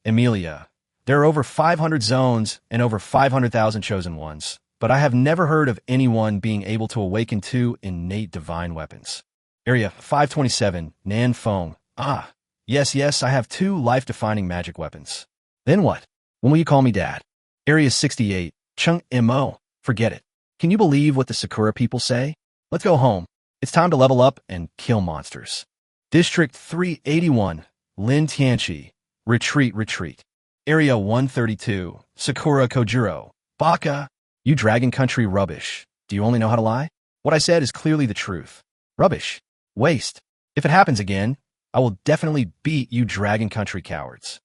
Emilia. There are over 500 zones and over 500,000 chosen ones, but I have never heard of anyone being able to awaken two innate divine weapons. Area 527, Nanfeng. Ah, yes, I have two life-defining magic weapons. Then what? When will you call me Dad? Area 68, Chung Mo. Forget it. Can you believe what the Sakura people say? Let's go home. It's time to level up and kill monsters. District 381, Lin Tianqi. Retreat. Area 132, Sakura Kojiro. Baka. You Dragon Country rubbish. Do you only know how to lie? What I said is clearly the truth. Rubbish. Waste. If it happens again, I will definitely beat you Dragon Country cowards.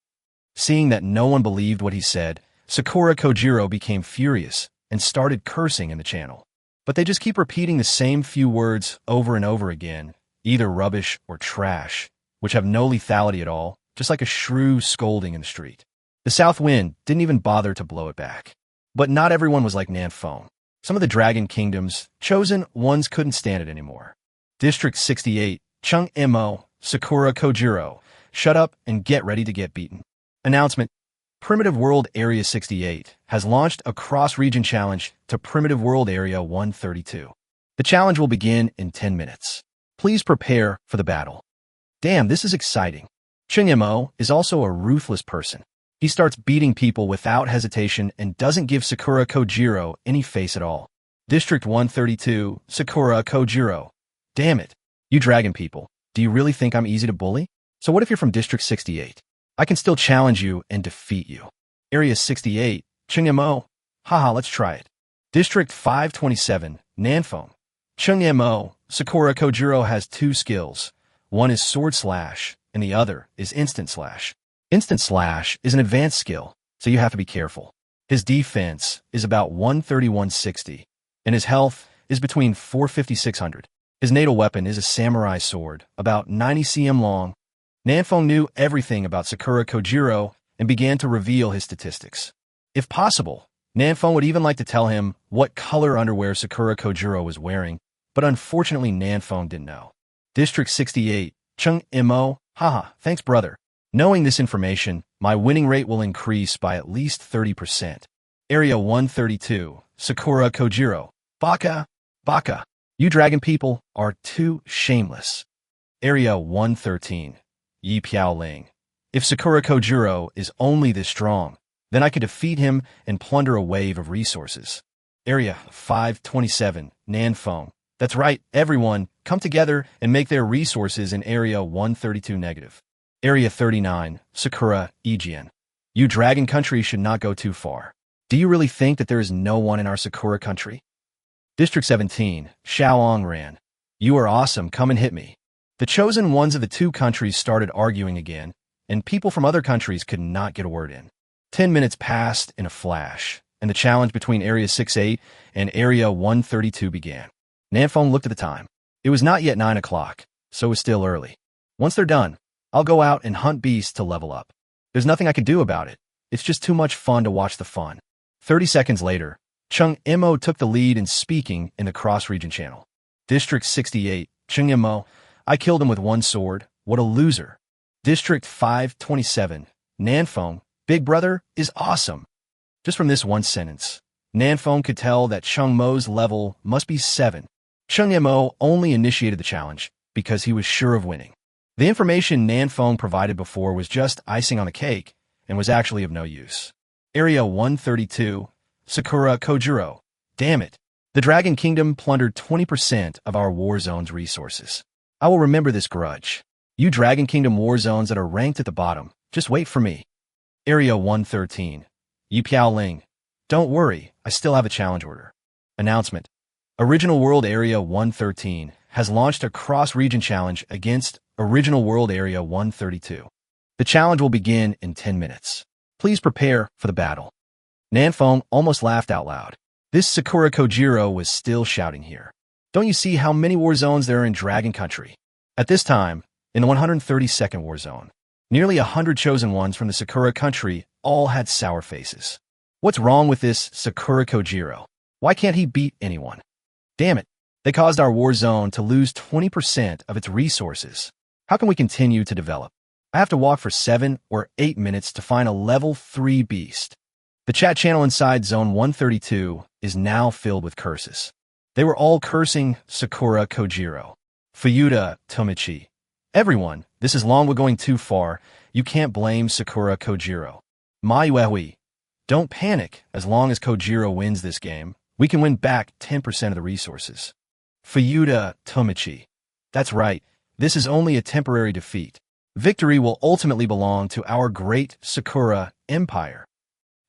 Seeing that no one believed what he said, Sakura Kojiro became furious and started cursing in the channel. But they just keep repeating the same few words over and over again, either rubbish or trash, which have no lethality at all, just like a shrew scolding in the street. The south wind didn't even bother to blow it back. But not everyone was like Nanfeng. Some of the Dragon Kingdom's chosen ones couldn't stand it anymore. District 68, Chung Mo, Sakura Kojiro. Shut up and get ready to get beaten. Announcement. Primitive World Area 68 has launched a cross-region challenge to Primitive World Area 132. The challenge will begin in 10 minutes. Please prepare for the battle. Damn, this is exciting. Chung Mo is also a ruthless person. He starts beating people without hesitation and doesn't give Sakura Kojiro any face at all. District 132, Sakura Kojiro. Damn it. You dragon people, do you really think I'm easy to bully? So what if you're from District 68? I can still challenge you and defeat you. Area 68, Chung Mo. Haha, let's try it. District 527, Nanfeng. Chung Mo, Sakura Kojiro has two skills. One is Sword Slash, and the other is Instant Slash. Instant Slash is an advanced skill, so you have to be careful. His defense is about 130-160, and his health is between 450-600. His natal weapon is a samurai sword, about 90 cm long. Nanfeng knew everything about Sakura Kojiro and began to reveal his statistics. If possible, Nanfeng would even like to tell him what color underwear Sakura Kojiro was wearing, but unfortunately Nanfeng didn't know. District 68, Chung Mo. Haha, thanks brother. Knowing this information, my winning rate will increase by at least 30%. Area 132, Sakura Kojiro. Baka. You dragon people are too shameless. Area 113, Yi Piaoling. If Sakura Kojiro is only this strong, then I could defeat him and plunder a wave of resources. Area 527, Nanfeng. That's right, everyone, come together and make their resources in Area 132 negative. Area 39, Sakura Ijian. You Dragon Country should not go too far. Do you really think that there is no one in our Sakura Country? District 17, Shaoangran. You are awesome, come and hit me. The chosen ones of the two countries started arguing again, and people from other countries could not get a word in. 10 minutes passed in a flash, and the challenge between Area 68 and Area 132 began. Nanfeng looked at the time. It was not yet 9 o'clock, so it was still early. Once they're done, I'll go out and hunt beasts to level up. There's nothing I can do about it. It's just too much fun to watch the fun. 30 seconds later, Chung Imo took the lead in speaking in the cross-region channel. District 68, Chung Imo, I killed him with one sword. What a loser. District 527, Nanfeng, Big Brother is awesome. Just from this one sentence, Nanfeng could tell that Chung Mo's level must be 7. Chung Imo only initiated the challenge because he was sure of winning. The information Nanfeng provided before was just icing on the cake and was actually of no use. Area 132, Sakura Kojiro. Damn it. The Dragon Kingdom plundered 20% of our war zone's resources. I will remember this grudge. You Dragon Kingdom war zones that are ranked at the bottom, just wait for me. Area 113, Yipiao Ling. Don't worry, I still have a challenge order. Announcement. Original World Area 113 has launched a cross-region challenge against Original World Area 132. The challenge will begin in 10 minutes. Please prepare for the battle. Nanfeng almost laughed out loud. This Sakura Kojiro was still shouting here. Don't you see how many war zones there are in Dragon Country? At this time, in the 132nd war zone, nearly 100 chosen ones from the Sakura Country all had sour faces. What's wrong with this Sakura Kojiro? Why can't he beat anyone? Damn it, they caused our war zone to lose 20% of its resources. How can we continue to develop? I have to walk for 7 or 8 minutes to find a level 3 beast. The chat channel inside Zone 132 is now filled with curses. They were all cursing Sakura Kojiro. Fuyuta Tomichi. Everyone, this is long going too far. You can't blame Sakura Kojiro. Mayuehui. Don't panic. As long as Kojiro wins this game, we can win back 10% of the resources. Fuyuta Tomichi. That's right. This is only a temporary defeat. Victory will ultimately belong to our great Sakura Empire.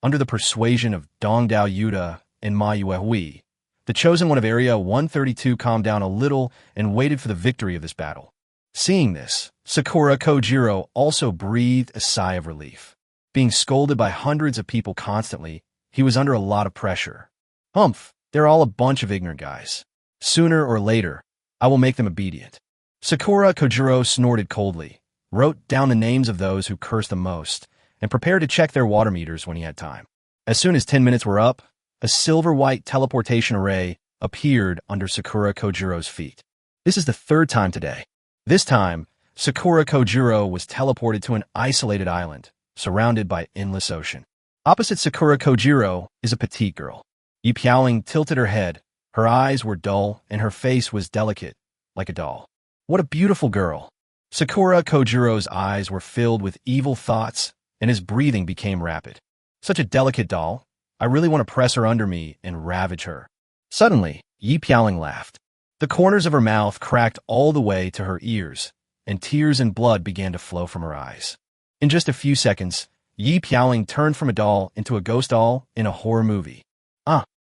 Under the persuasion of Dongdao Yuta and Ma Yuehui, the chosen one of Area 132 calmed down a little and waited for the victory of this battle. Seeing this, Sakura Kojiro also breathed a sigh of relief. Being scolded by hundreds of people constantly, he was under a lot of pressure. Humph, they're all a bunch of ignorant guys. Sooner or later, I will make them obedient. Sakura Kojiro snorted coldly, wrote down the names of those who cursed the most, and prepared to check their water meters when he had time. As soon as 10 minutes were up, a silver-white teleportation array appeared under Sakura Kojiro's feet. This is the 3rd time today. This time, Sakura Kojiro was teleported to an isolated island, surrounded by endless ocean. Opposite Sakura Kojiro is a petite girl. Yipiaoling tilted her head, her eyes were dull, and her face was delicate, like a doll. What a beautiful girl! Sakura Kojiro's eyes were filled with evil thoughts, and his breathing became rapid. Such a delicate doll. I really want to press her under me and ravage her. Suddenly, Yipiaoling laughed. The corners of her mouth cracked all the way to her ears, and tears and blood began to flow from her eyes. In just a few seconds, Yipiaoling turned from a doll into a ghost doll in a horror movie.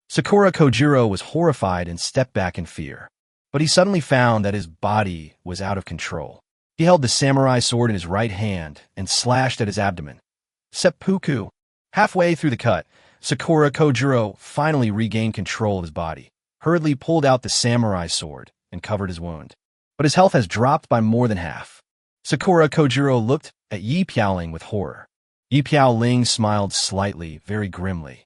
Sakura Kojiro was horrified and stepped back in fear. But he suddenly found that his body was out of control. He held the samurai sword in his right hand and slashed at his abdomen. Seppuku. Halfway through the cut, Sakura Kojiro finally regained control of his body, hurriedly pulled out the samurai sword, and covered his wound. But his health has dropped by more than half. Sakura Kojiro looked at Yipiaoling with horror. Yipiaoling smiled slightly, very grimly.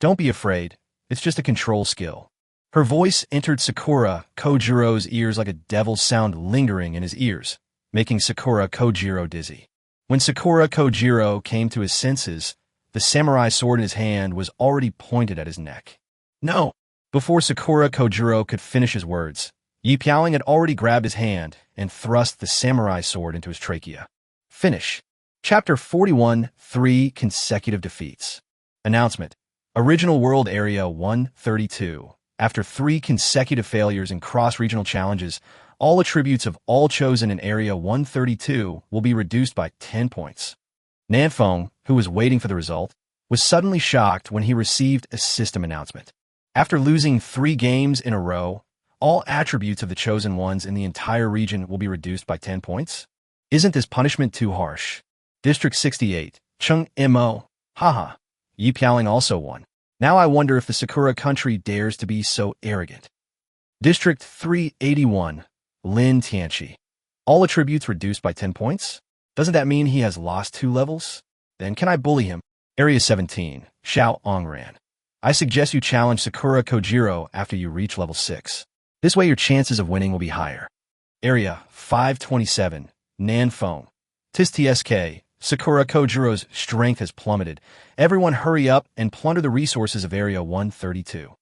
Don't be afraid, it's just a control skill. Her voice entered Sakura Kojiro's ears like a devil's sound lingering in his ears, making Sakura Kojiro dizzy. When Sakura Kojiro came to his senses, the samurai sword in his hand was already pointed at his neck. No! Before Sakura Kojiro could finish his words, Yipiaoling had already grabbed his hand and thrust the samurai sword into his trachea. Finish. Chapter 41, 3 Consecutive Defeats. Announcement. Original World Area 132. After 3 consecutive failures in cross-regional challenges, all attributes of all chosen in Area 132 will be reduced by 10 points. Nanfeng, who was waiting for the result, was suddenly shocked when he received a system announcement. After losing 3 games in a row, all attributes of the chosen ones in the entire region will be reduced by 10 points? Isn't this punishment too harsh? District 68, Chung Imo. Haha. Yipiaoling also won. Now I wonder if the Sakura country dares to be so arrogant. District 381, Lin Tianchi. All attributes reduced by 10 points? Doesn't that mean he has lost 2 levels? Then can I bully him? Area 17, Xiao Ongran. I suggest you challenge Sakura Kojiro after you reach level 6. This way your chances of winning will be higher. Area 527, Nanfeng. TSK, Sakura Kojiro's strength has plummeted. Everyone hurry up and plunder the resources of Area 132.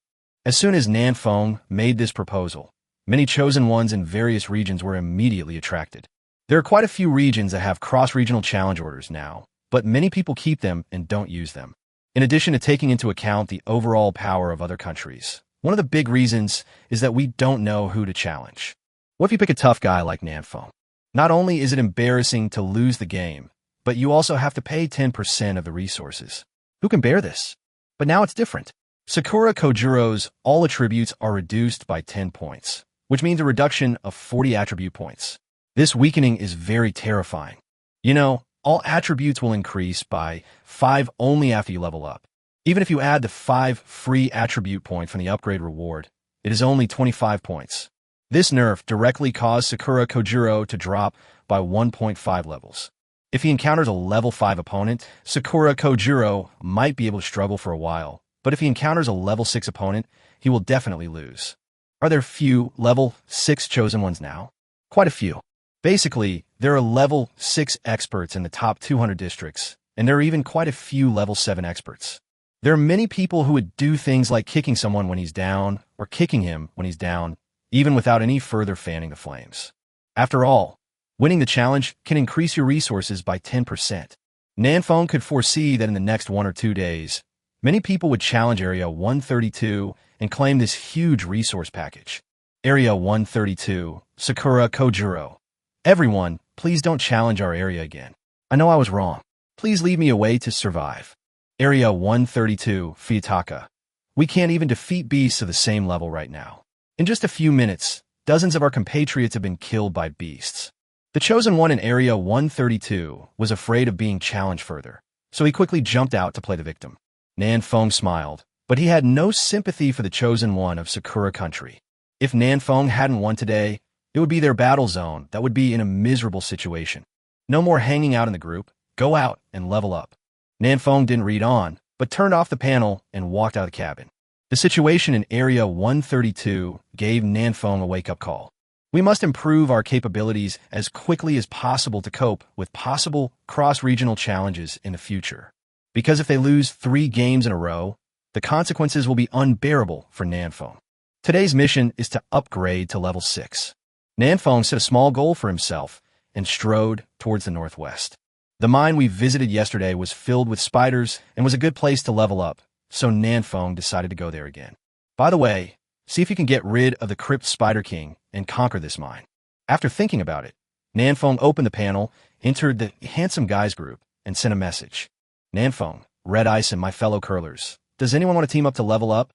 As soon as Nanfeng made this proposal, many chosen ones in various regions were immediately attracted. There are quite a few regions that have cross-regional challenge orders now, but many people keep them and don't use them. In addition to taking into account the overall power of other countries, one of the big reasons is that we don't know who to challenge. What if you pick a tough guy like Nanfeng? Not only is it embarrassing to lose the game, but you also have to pay 10% of the resources. Who can bear this? But now it's different. Sakura Kojiro's all attributes are reduced by 10 points, which means a reduction of 40 attribute points. This weakening is very terrifying. You know, all attributes will increase by 5 only after you level up. Even if you add the 5 free attribute point from the upgrade reward, it is only 25 points. This nerf directly caused Sakura Kojiro to drop by 1.5 levels. If he encounters a level 5 opponent, Sakura Kojiro might be able to struggle for a while, but if he encounters a level 6 opponent, he will definitely lose. Are there few level 6 chosen ones now? Quite a few. Basically, there are level 6 experts in the top 200 districts, and there are even quite a few level 7 experts. There are many people who would do things like kicking someone when he's down, or kicking him when he's down, even without any further fanning the flames. After all, winning the challenge can increase your resources by 10%. Nanfeng could foresee that in the next 1 or 2 days, many people would challenge Area 132 and claim this huge resource package. Area 132, Sakura Kojiro. Everyone, please don't challenge our area again. I know I was wrong. Please leave me a way to survive. Area 132, Fuyutaka. We can't even defeat beasts of the same level right now. In just a few minutes, dozens of our compatriots have been killed by beasts. The chosen one in Area 132 was afraid of being challenged further, so he quickly jumped out to play the victim. Nanfeng smiled, but he had no sympathy for the chosen one of Sakura country. If Nanfeng hadn't won today, it would be their battle zone that would be in a miserable situation. No more hanging out in the group. Go out and level up. Nanfeng didn't read on, but turned off the panel and walked out of the cabin. The situation in Area 132 gave Nanfeng a wake-up call. We must improve our capabilities as quickly as possible to cope with possible cross-regional challenges in the future. Because if they lose 3 games in a row, the consequences will be unbearable for Nanfeng. Today's mission is to upgrade to level 6. Nanfeng set a small goal for himself and strode towards the northwest. The mine we visited yesterday was filled with spiders and was a good place to level up, so Nanfeng decided to go there again. By the way, see if you can get rid of the Crypt Spider King and conquer this mine. After thinking about it, Nanfeng opened the panel, entered the Handsome Guys group, and sent a message. Nanfeng, Red Ice, and my fellow curlers. Does anyone want to team up to level up?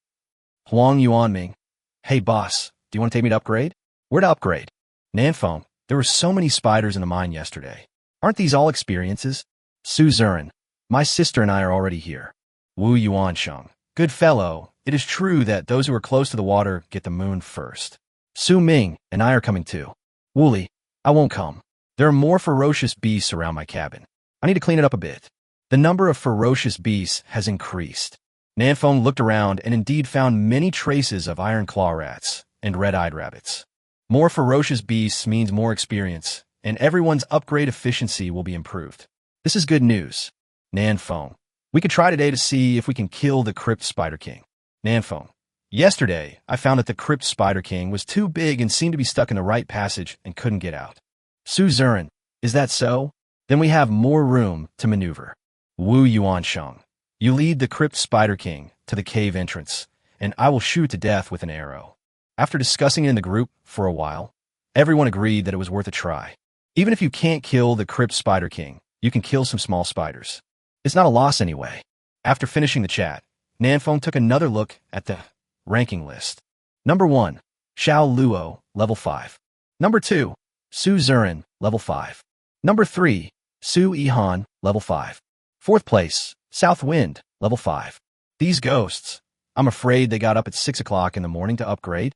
Huang Yuanming. Hey boss, do you want to take me to upgrade? Where to upgrade? Nanfeng, there were so many spiders in the mine yesterday. Aren't these all experiences? Su Zurin, my sister and I are already here. Wu Yuansheng, good fellow, it is true that those who are close to the water get the moon first. Su Ming and I are coming too. Wooly, I won't come. There are more ferocious beasts around my cabin. I need to clean it up a bit. The number of ferocious beasts has increased. Nanfeng looked around and indeed found many traces of iron claw rats and red-eyed rabbits. More ferocious beasts means more experience, and everyone's upgrade efficiency will be improved. This is good news. Nanfeng, we could try today to see if we can kill the Crypt Spider King. Nanfeng, yesterday I found that the Crypt Spider King was too big and seemed to be stuck in the right passage and couldn't get out. Su Zurin, is that so? Then we have more room to maneuver. Wu Yuansheng, you lead the Crypt Spider King to the cave entrance, and I will shoot to death with an arrow. After discussing it in the group for a while, everyone agreed that it was worth a try. Even if you can't kill the Crypt Spider King, you can kill some small spiders. It's not a loss anyway. After finishing the chat, Nanfeng took another look at the ranking list. Number 1, Xiao Luo, level 5. Number 2, Su Zurin, level 5. Number 3, Su Yihan, level 5. 4th place, South Wind, level 5. These ghosts, I'm afraid they got up at 6 o'clock in the morning to upgrade.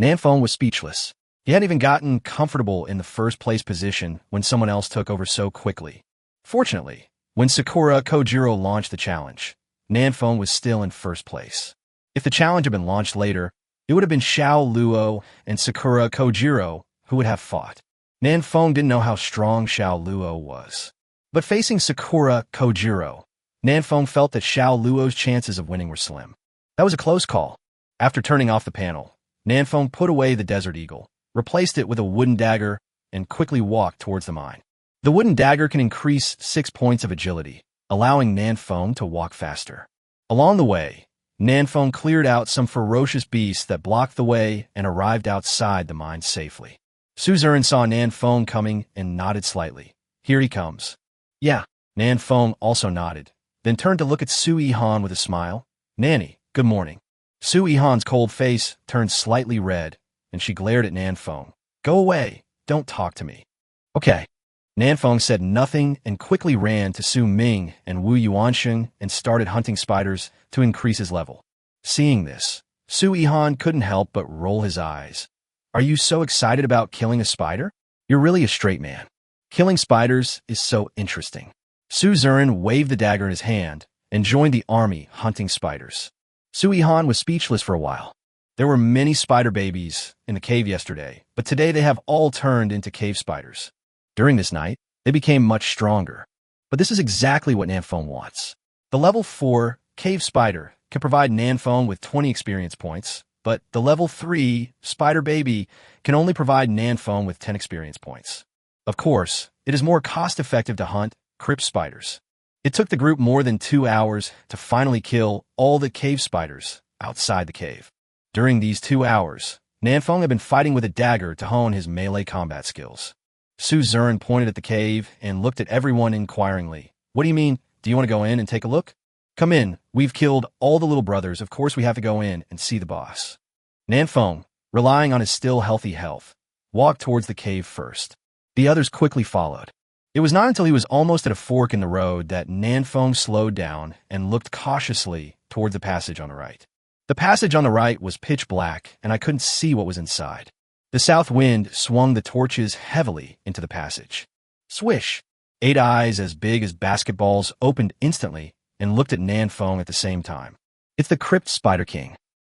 Nanfeng was speechless. He hadn't even gotten comfortable in the first place position when someone else took over so quickly. Fortunately, when Sakura Kojiro launched the challenge, Nanfeng was still in first place. If the challenge had been launched later, it would have been Xiao Luo and Sakura Kojiro who would have fought. Nanfeng didn't know how strong Xiao Luo was. But facing Sakura Kojiro, Nanfeng felt that Xiao Luo's chances of winning were slim. That was a close call. After turning off the panel, Nanfeng put away the Desert Eagle, replaced it with a wooden dagger, and quickly walked towards the mine. The wooden dagger can increase 6 points of agility, allowing Nanfeng to walk faster. Along the way, Nanfeng cleared out some ferocious beasts that blocked the way and arrived outside the mine safely. Suzerain saw Nanfeng coming and nodded slightly. Here he comes. Yeah, Nanfeng also nodded, then turned to look at Su Yihan with a smile. Nanny, good morning. Su Yihan's cold face turned slightly red, and she glared at Nanfeng. Go away, don't talk to me. Okay. Nanfeng said nothing and quickly ran to Su Ming and Wu Yuansheng and started hunting spiders to increase his level. Seeing this, Su Yihan couldn't help but roll his eyes. Are you so excited about killing a spider? You're really a straight man. Killing spiders is so interesting. Suzerain waved the dagger in his hand and joined the army hunting spiders. Su Yihan was speechless for a while. There were many spider babies in the cave yesterday, but today they have all turned into cave spiders. During this night, they became much stronger. But this is exactly what Nanfeng wants. The level 4 cave spider can provide Nanfeng with 20 experience points, but the level 3 spider baby can only provide Nanfeng with 10 experience points. Of course, it is more cost-effective to hunt crypt spiders. It took the group more than 2 hours to finally kill all the cave spiders outside the cave. During these 2 hours, Nanfeng had been fighting with a dagger to hone his melee combat skills. Suzerain pointed at the cave and looked at everyone inquiringly. What do you mean? Do you want to go in and take a look? Come in. We've killed all the little brothers. Of course we have to go in and see the boss. Nanfeng, relying on his still healthy health, walked towards the cave first. The others quickly followed. It was not until he was almost at a fork in the road that Nanfeng slowed down and looked cautiously toward the passage on the right. The passage on the right was pitch black, and I couldn't see what was inside. The south wind swung the torches heavily into the passage. Swish! 8 eyes as big as basketballs opened instantly and looked at Nanfeng at the same time. It's the Crypt Spider King.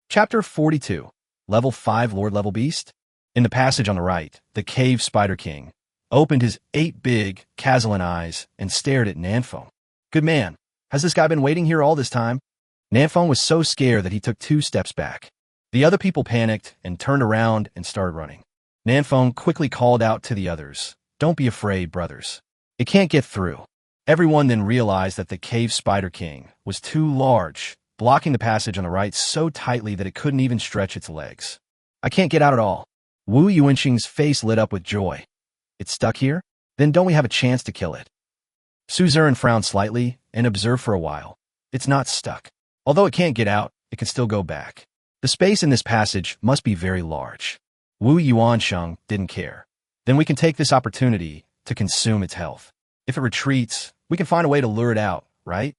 Chapter 42. Level 5 Lord Level Beast. In the passage on the right, the Cave Spider King opened his 8 big, Kazalan eyes and stared at Nanfeng. Good man, has this guy been waiting here all this time? Nanfeng was so scared that he took 2 steps back. The other people panicked and turned around and started running. Nanfeng quickly called out to the others, Don't be afraid, brothers. It can't get through. Everyone then realized that the Cave Spider King was too large, blocking the passage on the right so tightly that it couldn't even stretch its legs. I can't get out at all. Wu Yuansheng's face lit up with joy. It's stuck here? Then don't we have a chance to kill it? Suzerain frowned slightly and observed for a while. It's not stuck. Although it can't get out, it can still go back. The space in this passage must be very large. Wu Yuansheng didn't care. Then we can take this opportunity to consume its health. If it retreats, we can find a way to lure it out, right?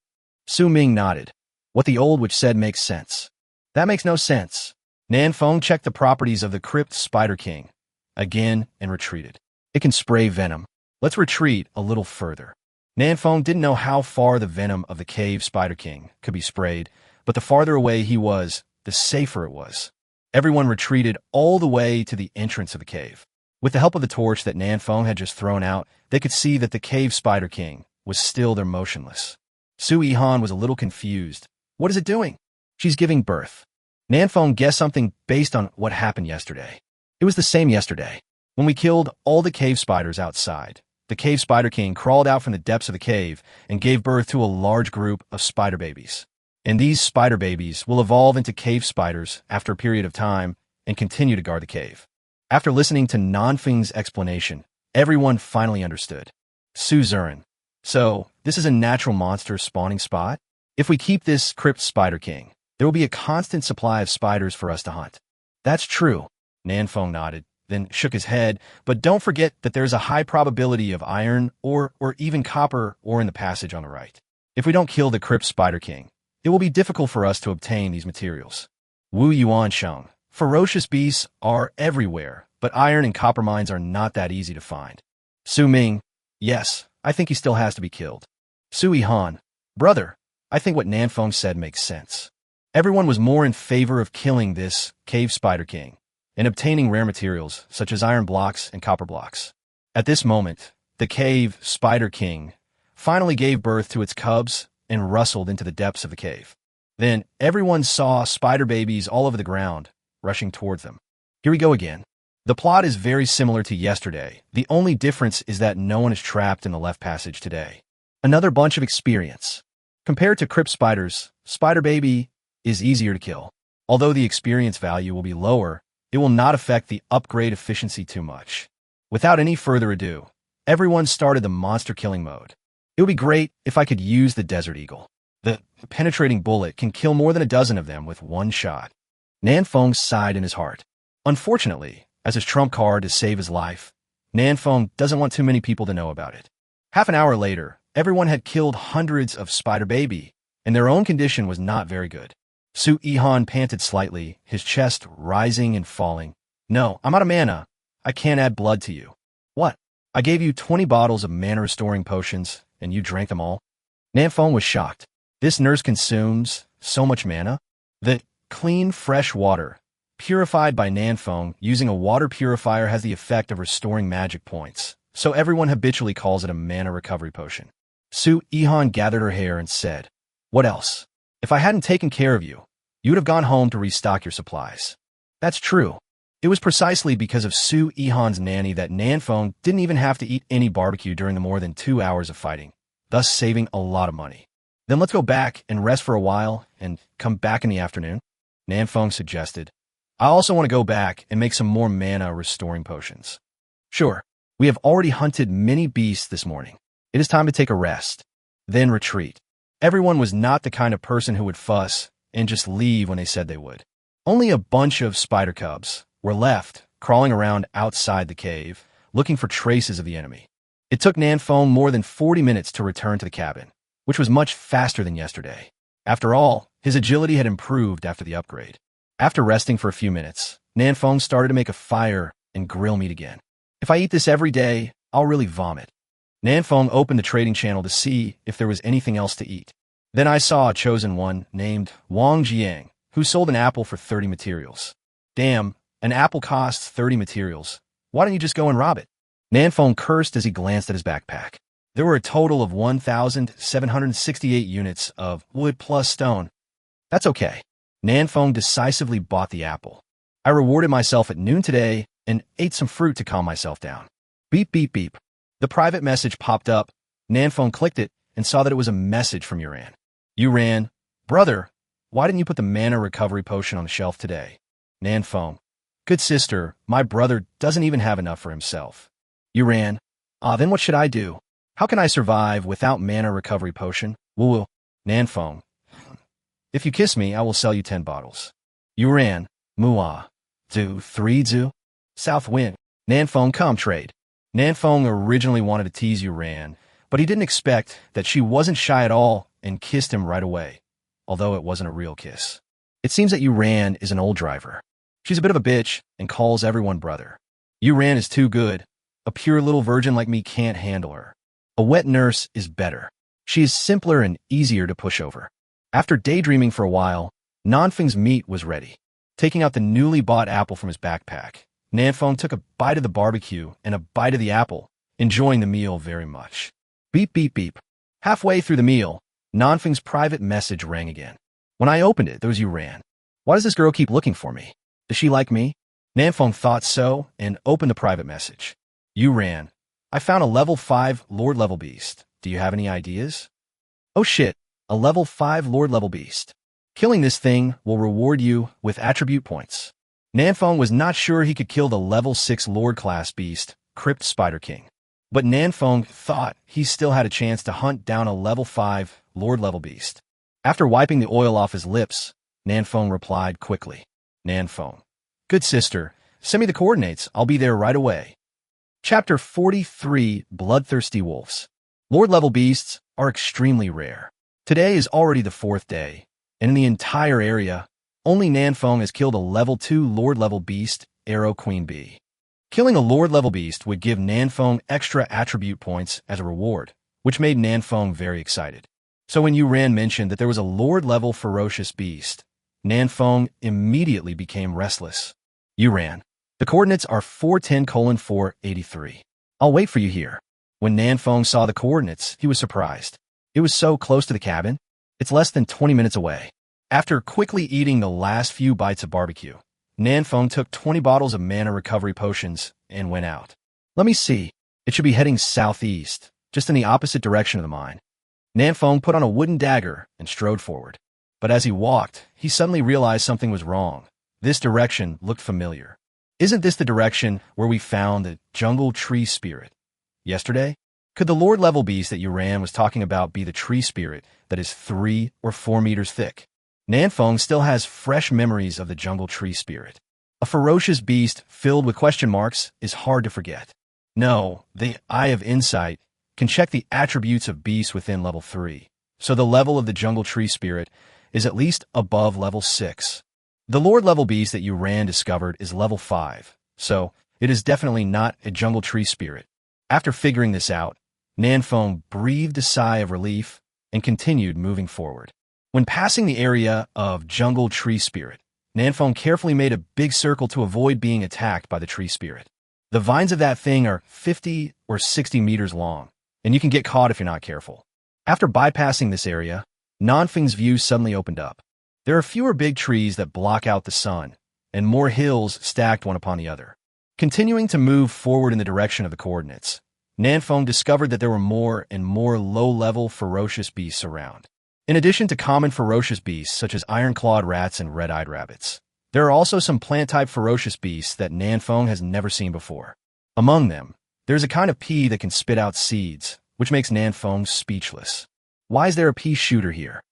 Su Ming nodded. What the old witch said makes sense. That makes no sense. Nanfeng checked the properties of the Crypt Spider King again and retreated. It can spray venom. Let's retreat a little further. Nanfeng didn't know how far the venom of the Cave Spider King could be sprayed, but the farther away he was, the safer it was. Everyone retreated all the way to the entrance of the cave. With the help of the torch that Nanfeng had just thrown out, they could see that the Cave Spider King was still there motionless. Su Yihan was a little confused. What is it doing? She's giving birth. Nanfeng guessed something based on what happened yesterday. It was the same yesterday. When we killed all the cave spiders outside, the Cave Spider King crawled out from the depths of the cave and gave birth to a large group of spider babies. And these spider babies will evolve into cave spiders after a period of time and continue to guard the cave. After listening to Nanfeng's explanation, everyone finally understood. Suzerain. So, this is a natural monster spawning spot? If we keep this Crypt Spider King, there will be a constant supply of spiders for us to hunt. That's true. Nanfeng nodded, then shook his head, but don't forget that there's a high probability of iron or even copper ore in the passage on the right. If we don't kill the Crypt Spider King, it will be difficult for us to obtain these materials. Wu Yuansheng. Ferocious beasts are everywhere, but iron and copper mines are not that easy to find. Su Ming. Yes, I think he still has to be killed. Su Yihan. Brother, I think what Nanfeng said makes sense. Everyone was more in favor of killing this cave spider king and obtaining rare materials such as iron blocks and copper blocks. At this moment, the cave spider king finally gave birth to its cubs and rustled into the depths of the cave. Then everyone saw spider babies all over the ground, rushing towards them. Here we go again. The plot is very similar to yesterday. The only difference is that no one is trapped in the left passage today. Another bunch of experience. Compared to crypt spiders, spider baby is easier to kill. Although the experience value will be lower, it will not affect the upgrade efficiency too much. Without any further ado, everyone started the monster killing mode. It would be great if I could use the Desert Eagle. The penetrating bullet can kill more than a dozen of them with one shot. Nanfeng sighed in his heart. Unfortunately, as his trump card to save his life, Nanfeng doesn't want too many people to know about it. Half an hour later, everyone had killed hundreds of spider baby, and their own condition was not very good. Su Ihan panted slightly, his chest rising and falling. No, I'm out of mana. I can't add blood to you. What? I gave you 20 bottles of mana-restoring potions, and you drank them all? Nanfeng was shocked. This nurse consumes so much mana? The clean, fresh water, purified by Nanfeng using a water purifier, has the effect of restoring magic points, so everyone habitually calls it a mana recovery potion. Su Ihan gathered her hair and said, "What else? If I hadn't taken care of you, you would have gone home to restock your supplies." That's true. It was precisely because of Su Ihan's nanny that Nanfeng didn't even have to eat any barbecue during the more than 2 hours of fighting, thus saving a lot of money. Then let's go back and rest for a while and come back in the afternoon, Nanfeng suggested. I also want to go back and make some more mana restoring potions. Sure, we have already hunted many beasts this morning. It is time to take a rest, then retreat. Everyone was not the kind of person who would fuss and just leave when they said they would. Only a bunch of spider cubs were left, crawling around outside the cave, looking for traces of the enemy. It took Nanfeng more than 40 minutes to return to the cabin, which was much faster than yesterday. After all, his agility had improved after the upgrade. After resting for a few minutes, Nanfeng started to make a fire and grill meat again. If I eat this every day, I'll really vomit. Nanfeng opened the trading channel to see if there was anything else to eat. Then I saw a chosen one named Wang Jiang, who sold an apple for 30 materials. Damn, an apple costs 30 materials. Why don't you just go and rob it? Nanfeng cursed as he glanced at his backpack. There were a total of 1,768 units of wood plus stone. That's okay. Nanfeng decisively bought the apple. I rewarded myself at noon today and ate some fruit to calm myself down. Beep, beep, beep. The private message popped up. Nanfeng clicked it and saw that it was a message from Yuran. Yuran, brother, why didn't you put the mana recovery potion on the shelf today? Nanfeng, good sister, my brother doesn't even have enough for himself. Yuran, then what should I do? How can I survive without mana recovery potion? Woo. Nanfeng, if you kiss me, I will sell you 10 bottles. Yuran, Mua, do 3 zu? South Wind, Nanfeng, come trade. Nanfeng originally wanted to tease Yuran, but he didn't expect that she wasn't shy at all and kissed him right away, although it wasn't a real kiss. It seems that Yuran is an old driver. She's a bit of a bitch and calls everyone brother. Yuran is too good. A pure little virgin like me can't handle her. A wet nurse is better. She is simpler and easier to push over. After daydreaming for a while, Nanfeng's meat was ready. Taking out the newly bought apple from his backpack, Nanfeng took a bite of the barbecue and a bite of the apple, enjoying the meal very much. Beep, beep, beep. Halfway through the meal, Nanfeng's private message rang again. When I opened it, there was Yuran. Why does this girl keep looking for me? Does she like me? Nanfeng thought so and opened the private message. Yuran, I found a level 5 Lord level beast. Do you have any ideas? Oh shit, a level 5 Lord level beast. Killing this thing will reward you with attribute points. Nanfeng was not sure he could kill the level 6 Lord class beast, Crypt Spider King. But Nanfeng thought he still had a chance to hunt down a level 5 Lord level beast. After wiping the oil off his lips, Nanfeng replied quickly. Nanfeng, good sister, send me the coordinates. I'll be there right away. Chapter 43, Bloodthirsty Wolves. Lord-level beasts are extremely rare. Today is already the 4th day, and in the entire area, only Nanfeng has killed a level 2 Lord-level beast, Arrow Queen Bee. Killing a Lord-level beast would give Nanfeng extra attribute points as a reward, which made Nanfeng very excited. So when Yuran mentioned that there was a Lord-level ferocious beast, Nanfeng immediately became restless. Yuran, the coordinates are 410:483. I'll wait for you here. When Nanfeng saw the coordinates, he was surprised. It was so close to the cabin. It's less than 20 minutes away. After quickly eating the last few bites of barbecue, Nanfeng took 20 bottles of mana recovery potions and went out. Let me see. It should be heading southeast, just in the opposite direction of the mine. Nanfeng put on a wooden dagger and strode forward. But as he walked, he suddenly realized something was wrong. This direction looked familiar. Isn't this the direction where we found the jungle tree spirit yesterday? Could the Lord-level beast that Yuran was talking about be the tree spirit that is 3 or 4 meters thick? Nanfeng still has fresh memories of the jungle tree spirit. A ferocious beast filled with question marks is hard to forget. No, the Eye of Insight can check the attributes of beasts within level 3, so the level of the jungle tree spirit is at least above level 6. The Lord-level beast that Yuran discovered is level 5, so it is definitely not a jungle tree spirit. After figuring this out, Nanfeng breathed a sigh of relief and continued moving forward. When passing the area of jungle tree spirit, Nanfeng carefully made a big circle to avoid being attacked by the tree spirit. The vines of that thing are 50 or 60 meters long, and you can get caught if you're not careful. After bypassing this area, Nanfeng's view suddenly opened up. There are fewer big trees that block out the sun, and more hills stacked one upon the other. Continuing to move forward in the direction of the coordinates, Nanfeng discovered that there were more and more low-level ferocious beasts around. In addition to common ferocious beasts such as iron-clawed rats and red-eyed rabbits, there are also some plant-type ferocious beasts that Nanfeng has never seen before. Among them, there's a kind of pea that can spit out seeds, which makes Nanfeng speechless. Why is there a pea shooter here?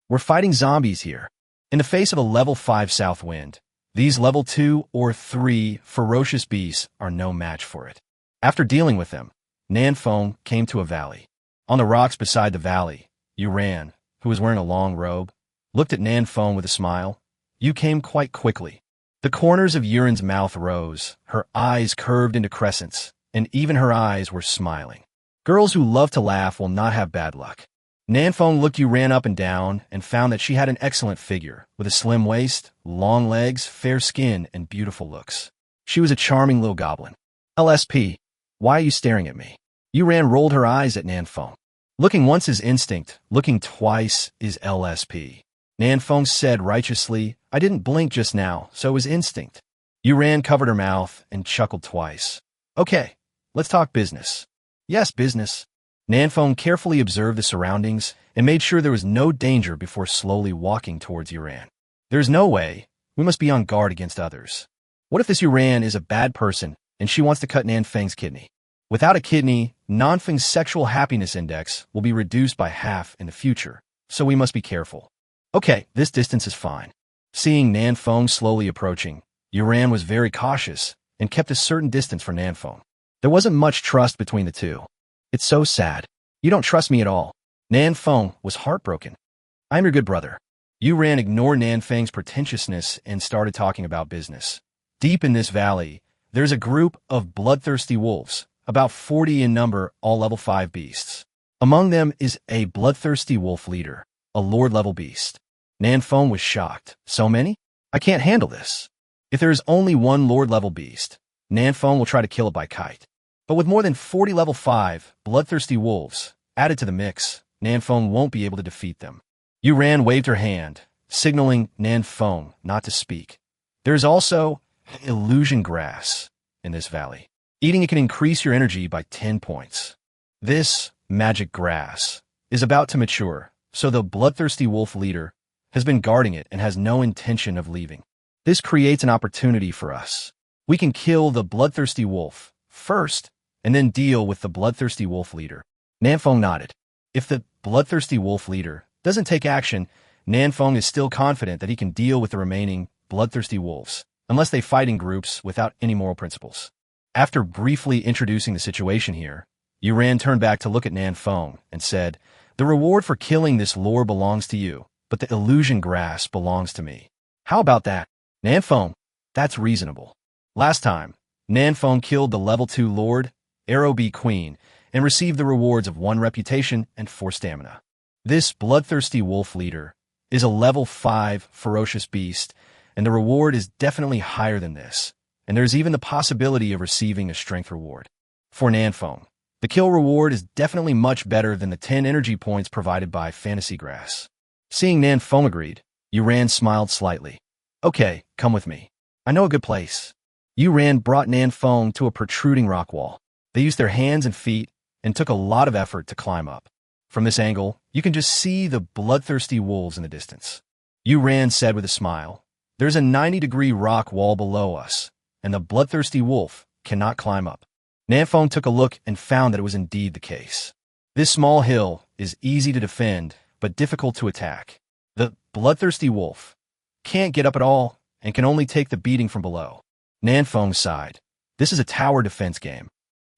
We're fighting zombies here. In the face of a level 5 south wind, these level 2 or 3 ferocious beasts are no match for it. After dealing with them, Nanfeng came to a valley. On the rocks beside the valley, Yuran, who was wearing a long robe, looked at Nanfeng with a smile. You came quite quickly. The corners of Yuran's mouth rose, her eyes curved into crescents, and even her eyes were smiling. Girls who love to laugh will not have bad luck. Nanfeng looked Yuran up and down and found that she had an excellent figure, with a slim waist, long legs, fair skin, and beautiful looks. She was a charming little goblin. LSP, why are you staring at me? Yuran rolled her eyes at Nanfeng. Looking once is instinct, looking twice is LSP. Nanfeng said righteously, I didn't blink just now, so it was instinct. Yuran covered her mouth and chuckled twice. Okay, let's talk business. Yes, business. Nanfeng carefully observed the surroundings and made sure there was no danger before slowly walking towards Yuran. There's no way. We must be on guard against others. What if this Yuran is a bad person and she wants to cut Nanfeng's kidney? Without a kidney, Nanfeng's sexual happiness index will be reduced by half in the future, so we must be careful. Okay, this distance is fine. Seeing Nanfeng slowly approaching, Yuran was very cautious and kept a certain distance from Nanfeng. There wasn't much trust between the two. It's so sad. You don't trust me at all. Nanfeng was heartbroken. I'm your good brother. Yuran ignored Nanfeng's pretentiousness and started talking about business. Deep in this valley, there's a group of bloodthirsty wolves, about 40 in number, all level 5 beasts. Among them is a bloodthirsty wolf leader, a lord-level beast. Nanfeng was shocked. So many? I can't handle this. If there is only one lord-level beast, Nanfeng will try to kill it by kite. But with more than 40 level 5 bloodthirsty wolves added to the mix, Nanfeng won't be able to defeat them. Yuran waved her hand, signaling Nanfeng not to speak. There's also illusion grass in this valley. Eating it can increase your energy by 10 points. This magic grass is about to mature, so the bloodthirsty wolf leader has been guarding it and has no intention of leaving. This creates an opportunity for us. We can kill the bloodthirsty wolf first and then deal with the bloodthirsty wolf leader. Nanfeng nodded. If the bloodthirsty wolf leader doesn't take action, Nanfeng is still confident that he can deal with the remaining bloodthirsty wolves, unless they fight in groups without any moral principles. After briefly introducing the situation here, Yuran turned back to look at Nanfeng and said, the reward for killing this lore belongs to you, but the illusion grass belongs to me. How about that? Nanfeng, that's reasonable. Last time, Nanfeng killed the level 2 lord, Arrow B Queen, and received the rewards of 1 reputation and 4 stamina. This bloodthirsty wolf leader is a level 5 ferocious beast, and the reward is definitely higher than this, and there's even the possibility of receiving a strength reward. For Nanfeng, the kill reward is definitely much better than the 10 energy points provided by Fantasy Grass. Seeing Nanfeng agreed, Yuran smiled slightly. Okay, come with me. I know a good place. Yuran brought Nanfeng to a protruding rock wall. They used their hands and feet and took a lot of effort to climb up. From this angle, you can just see the bloodthirsty wolves in the distance. Yuran said with a smile, "There's a 90-degree rock wall below us, and the bloodthirsty wolf cannot climb up." Nanfeng took a look and found that it was indeed the case. This small hill is easy to defend, but difficult to attack. The bloodthirsty wolf can't get up at all and can only take the beating from below. Nanfeng sighed. This is a tower defense game.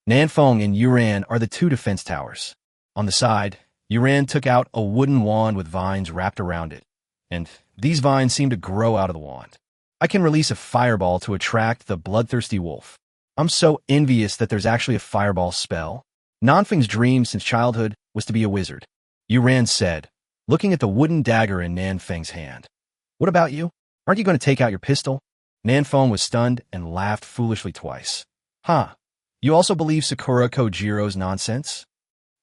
Nanfeng and Yuran are the two defense towers. On the side, Yuran took out a wooden wand with vines wrapped around it, and these vines seem to grow out of the wand. I can release a fireball to attract the bloodthirsty wolf. I'm so envious that there's actually a fireball spell. Nanfeng's dream since childhood was to be a wizard. Yuran said, looking at the wooden dagger in Nanfeng's hand. What about you? Aren't you going to take out your pistol? Nanfeng was stunned and laughed foolishly twice. Huh. You also believe Sakura Kojiro's nonsense?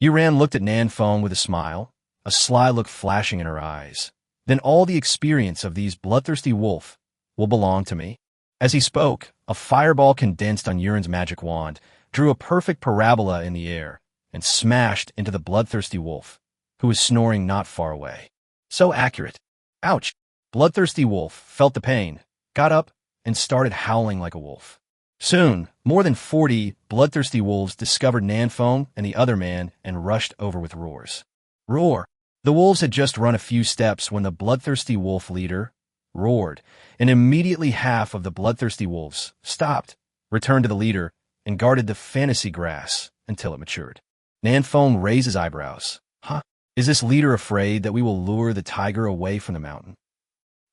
Yuran looked at Nanfeng with a smile, a sly look flashing in her eyes. Then all the experience of these bloodthirsty wolf will belong to me. As he spoke, a fireball condensed on Yuran's magic wand, drew a perfect parabola in the air, and smashed into the bloodthirsty wolf, who was snoring not far away. So accurate. Ouch! Bloodthirsty wolf felt the pain, got up, and started howling like a wolf. Soon, more than 40 bloodthirsty wolves discovered Nanfeng and the other man and rushed over with roars. Roar! The wolves had just run a few steps when the bloodthirsty wolf leader roared, and immediately half of the bloodthirsty wolves stopped, returned to the leader, and guarded the fantasy grass until it matured. Nanfeng raised his eyebrows. Huh? Is this leader afraid that we will lure the tiger away from the mountain?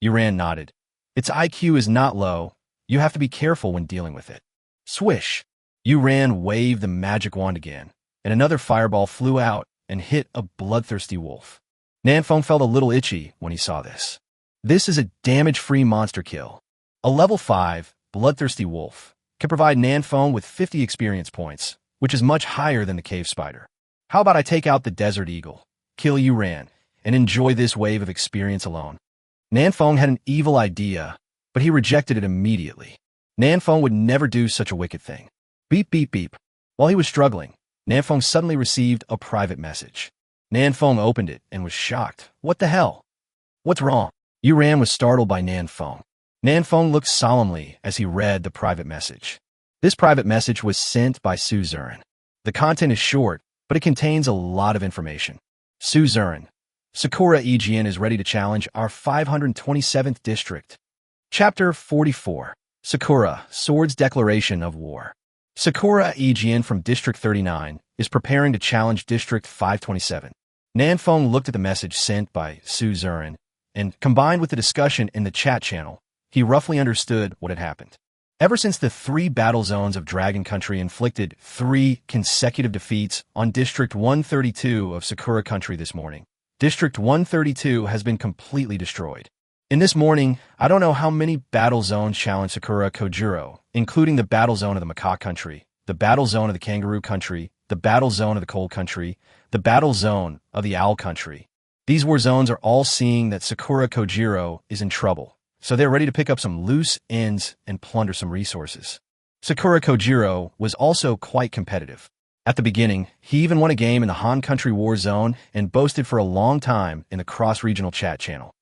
Yuran nodded. Its IQ is not low. You have to be careful when dealing with it. Swish! Yuran waved the magic wand again, and another fireball flew out and hit a bloodthirsty wolf. Nanfeng felt a little itchy when he saw this. This is a damage-free monster kill. A level 5 bloodthirsty wolf can provide Nanfeng with 50 experience points, which is much higher than the cave spider. How about I take out the desert eagle, kill Yuran, and enjoy this wave of experience alone? Nanfeng had an evil idea, but he rejected it immediately. Nanfeng would never do such a wicked thing. Beep, beep, beep. While he was struggling, Nanfeng suddenly received a private message. Nanfeng opened it and was shocked. What the hell? What's wrong? Yuran was startled by Nanfeng. Nanfeng looked solemnly as he read the private message. This private message was sent by Su Zurin. The content is short, but it contains a lot of information. Su Zurin. Sakura Ejian is ready to challenge our 527th district. Chapter 44. Sakura, Sword's Declaration of War. Sakura Ejian from District 39 is preparing to challenge District 527. Nanfeng looked at the message sent by Su Zurin, and combined with the discussion in the chat channel, he roughly understood what had happened. Ever since the 3 battle zones of Dragon Country inflicted 3 consecutive defeats on District 132 of Sakura Country this morning, District 132 has been completely destroyed. In this morning, I don't know how many battle zones challenged Sakura Kojiro, including the battle zone of the Macaque Country, the battle zone of the Kangaroo Country, the battle zone of the Cold Country, the battle zone of the Owl Country. These war zones are all seeing that Sakura Kojiro is in trouble, so they're ready to pick up some loose ends and plunder some resources. Sakura Kojiro was also quite competitive. At the beginning, he even won a game in the Han Country War Zone and boasted for a long time in the cross-regional chat channel.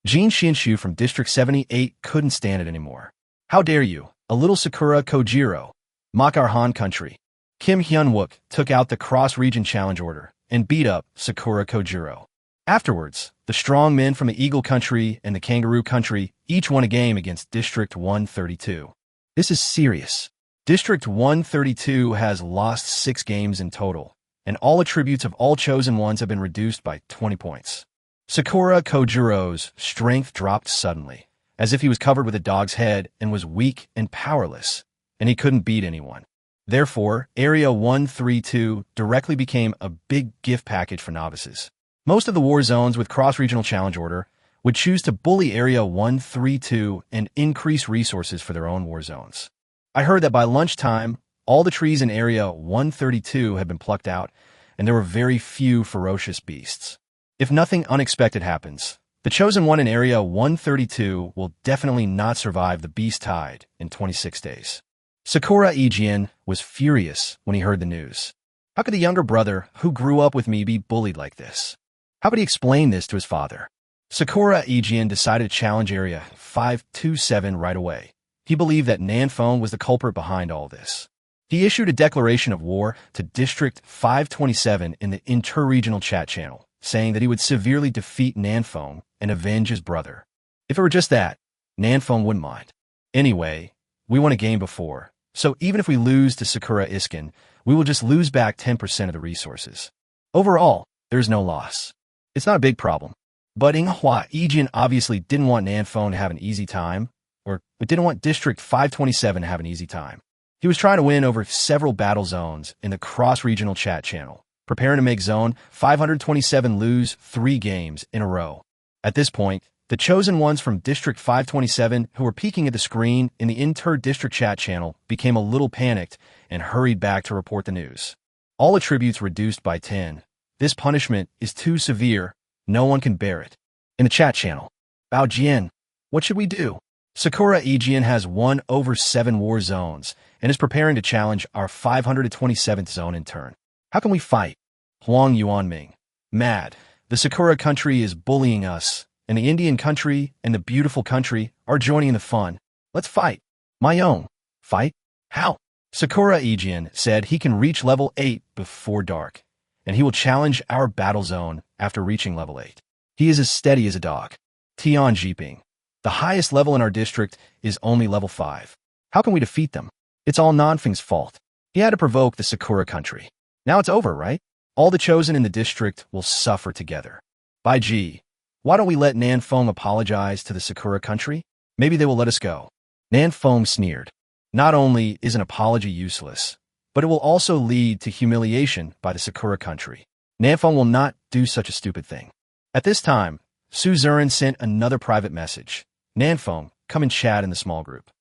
Jin Shinshu from District 78 couldn't stand it anymore. How dare you, a little Sakura Kojiro, mock our Han Country. Kim Hyunwook took out the cross-region challenge order and beat up Sakura Kojiro. Afterwards, the strong men from the Eagle Country and the Kangaroo Country each won a game against District 132. This is serious. District 132 has lost 6 games in total, and all attributes of all chosen ones have been reduced by 20 points. Sakura Kojiro's strength dropped suddenly, as if he was covered with a dog's head and was weak and powerless, and he couldn't beat anyone. Therefore, Area 132 directly became a big gift package for novices. Most of the war zones with cross-regional challenge order would choose to bully Area 132 and increase resources for their own war zones. I heard that by lunchtime, all the trees in Area 132 had been plucked out, and there were very few ferocious beasts. If nothing unexpected happens, the Chosen One in Area 132 will definitely not survive the beast tide in 26 days. Sakura Ijian was furious when he heard the news. How could the younger brother, who grew up with me, be bullied like this? How could he explain this to his father? Sakura Ijian decided to challenge Area 527 right away. He believed that Nanfeng was the culprit behind all this. He issued a declaration of war to District 527 in the inter-regional chat channel, saying that he would severely defeat Nanfeng and avenge his brother. If it were just that, Nanfeng wouldn't mind. Anyway, we won a game before, so even if we lose to Sakura Iskin, we will just lose back 10% of the resources. Overall, there's no loss. It's not a big problem. But manhwa Ijian obviously didn't want Nanfeng to have an easy time, or didn't want District 527 to have an easy time. He was trying to win over several battle zones in the cross-regional chat channel, preparing to make Zone 527 lose 3 games in a row. At this point, the chosen ones from District 527 who were peeking at the screen in the inter-district chat channel became a little panicked and hurried back to report the news. All attributes reduced by 10. This punishment is too severe. No one can bear it. In the chat channel, Bao Jian, what should we do? Sakura Ijian has won over 7 war zones and is preparing to challenge our 527th zone in turn. How can we fight? Huang Yuanming, mad. The Sakura country is bullying us, and the Indian country and the beautiful country are joining in the fun. Let's fight. Mayong, fight? How? Sakura Ijian said he can reach level 8 before dark, and he will challenge our battle zone after reaching level 8. He is as steady as a dog. Tian Jiping, the highest level in our district is only level 5. How can we defeat them? It's all Nanfeng's fault. He had to provoke the Sakura country. Now it's over, right? All the chosen in the district will suffer together. By G, why don't we let Nanfeng apologize to the Sakura country? Maybe they will let us go. Nanfeng sneered. Not only is an apology useless, but it will also lead to humiliation by the Sakura country. Nanfeng will not do such a stupid thing. At this time, Su Zurin sent another private message. Nanfeng, come and chat in the small group.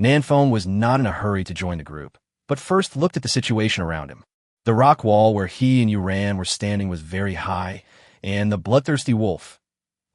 Nanfeng was not in a hurry to join the group, but first looked at the situation around him. The rock wall where he and Yuran were standing was very high, and the bloodthirsty wolf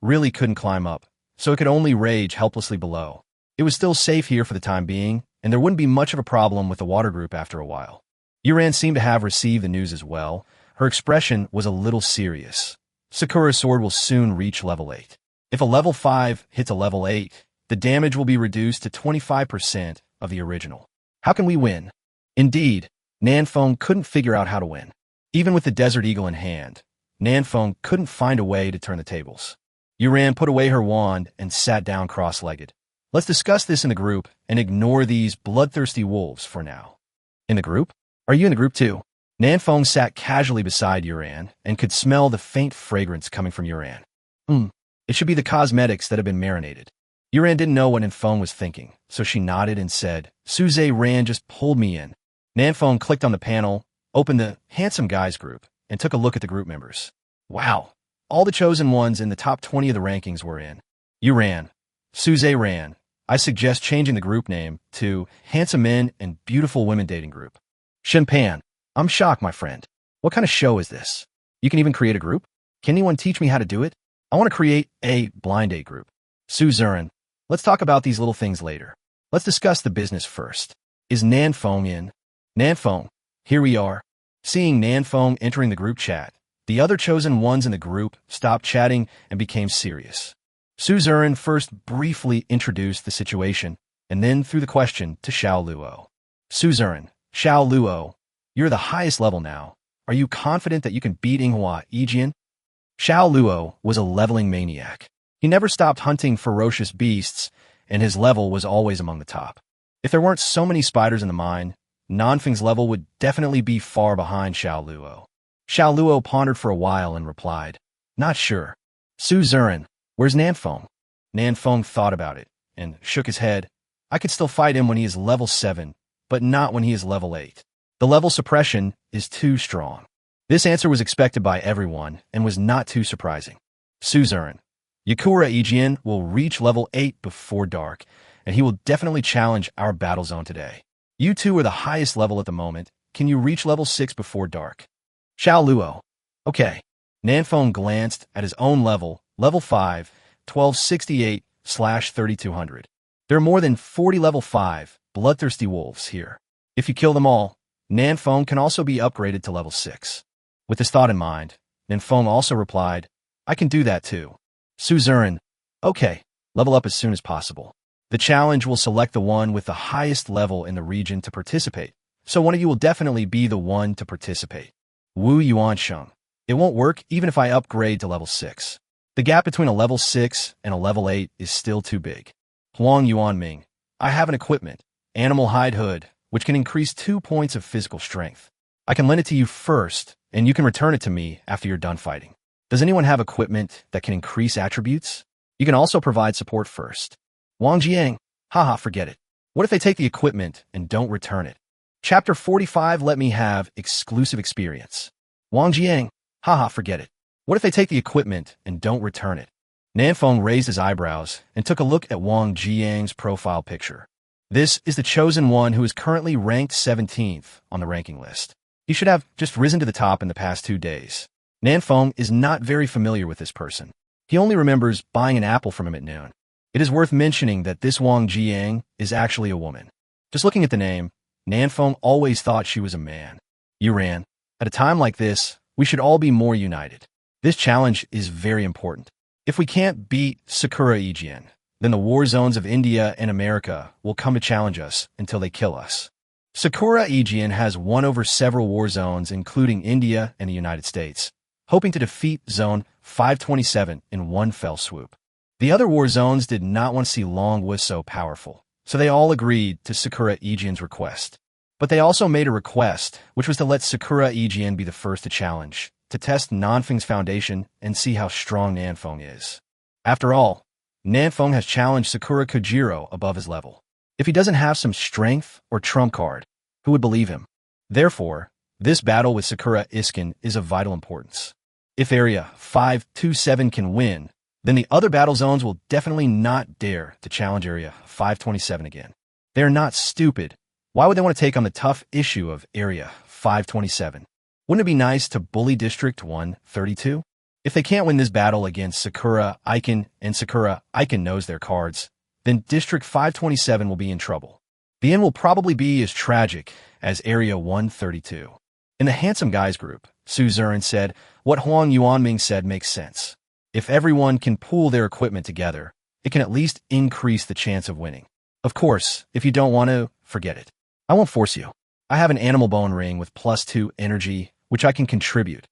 really couldn't climb up, so it could only rage helplessly below. It was still safe here for the time being, and there wouldn't be much of a problem with the water group after a while. Yuran seemed to have received the news as well. Her expression was a little serious. Sakura's sword will soon reach level 8. If a level 5 hits a level 8, the damage will be reduced to 25% of the original. How can we win? Indeed, Nanfeng couldn't figure out how to win. Even with the Desert Eagle in hand, Nanfeng couldn't find a way to turn the tables. Yuran put away her wand and sat down cross-legged. Let's discuss this in the group and ignore these bloodthirsty wolves for now. In the group? Are you in the group too? Nanfeng sat casually beside Yuran and could smell the faint fragrance coming from Yuran. It should be the cosmetics that have been marinated. Yuran didn't know what Nanfeng was thinking, so she nodded and said, Suze Ran just pulled me in. Nanfeng clicked on the panel, opened the Handsome Guys group, and took a look at the group members. Wow, all the chosen ones in the top 20 of the rankings were in. Yuran, Suze Ran, I suggest changing the group name to Handsome Men and Beautiful Women Dating Group. Shenpan, I'm shocked, my friend. What kind of show is this? You can even create a group? Can anyone teach me how to do it? I want to create a blind date group. Su Zurin, let's talk about these little things later. Let's discuss the business first. Is Nanfeng in? Nanfeng, here we are. Seeing Nanfeng entering the group chat, the other chosen ones in the group stopped chatting and became serious. Su Zurin first briefly introduced the situation and then threw the question to Xiao Luo. Su Zurin, Xiao Luo, you're the highest level now. Are you confident that you can beat manhwa Ijian? Xiao Luo was a leveling maniac. He never stopped hunting ferocious beasts, and his level was always among the top. If there weren't so many spiders in the mine, Nanfeng's level would definitely be far behind Xiao Luo. Xiao Luo pondered for a while and replied, not sure. Su Zurin, where's Nanfeng? Nanfeng thought about it and shook his head. I could still fight him when he is level 7, but not when he is level 8. The level suppression is too strong. This answer was expected by everyone and was not too surprising. Suzerain. Yakura Ijian will reach level 8 before dark, and he will definitely challenge our battle zone today. You two are the highest level at the moment. Can you reach level 6 before dark? Xiao Luo. Okay. Nanfeng glanced at his own level 5, 1268/3200. There are more than 40 level 5 bloodthirsty wolves here. If you kill them all, Nanfeng can also be upgraded to level 6. With this thought in mind, Nanfeng also replied, I can do that too. Suzerain. Okay, level up as soon as possible. The challenge will select the one with the highest level in the region to participate, so one of you will definitely be the one to participate. Wu Yuansheng. It won't work even if I upgrade to level 6. The gap between a level 6 and a level 8 is still too big. Huang Yuanming. I have an equipment, Animal Hide Hood, which can increase 2 points of physical strength. I can lend it to you first, and you can return it to me after you're done fighting. Does anyone have equipment that can increase attributes? You can also provide support first. Wang Jiang. Haha, forget it. What if they take the equipment and don't return it? Chapter 45, let me have exclusive experience. Wang Jiang. Haha, forget it. What if they take the equipment and don't return it? Nanfeng raised his eyebrows and took a look at Wang Jiang's profile picture. This is the chosen one who is currently ranked 17th on the ranking list. He should have just risen to the top in the past 2 days. Nanfeng is not very familiar with this person. He only remembers buying an apple from him at noon. It is worth mentioning that this Wang Jiang is actually a woman. Just looking at the name, Nanfeng always thought she was a man. Yuran. At a time like this, we should all be more united. This challenge is very important. If we can't beat Sakura Ijian, then the war zones of India and America will come to challenge us until they kill us. Sakura Ijian has won over several war zones, including India and the United States, hoping to defeat Zone 527 in one fell swoop. The other war zones did not want to see Long was so powerful, so they all agreed to Sakura Ijian's request. But they also made a request, which was to let Sakura Ijian be the first to challenge, to test Nanfeng's foundation and see how strong Nanfeng is. After all, Nanfeng has challenged Sakura Kojiro above his level. If he doesn't have some strength or trump card, who would believe him? Therefore, this battle with Sakura Iskin is of vital importance. If Area 527 can win, then the other battle zones will definitely not dare to challenge Area 527 again. They are not stupid. Why would they want to take on the tough issue of Area 527? Wouldn't it be nice to bully District 132? If they can't win this battle against Sakura Aiken and Sakura Aiken knows their cards, then District 527 will be in trouble. The end will probably be as tragic as Area 132. In the Handsome Guys group, Suzerain said, what Huang Yuanming said makes sense. If everyone can pool their equipment together, it can at least increase the chance of winning. Of course, if you don't want to, forget it. I won't force you. I have an animal bone ring with +2 energy, which I can contribute.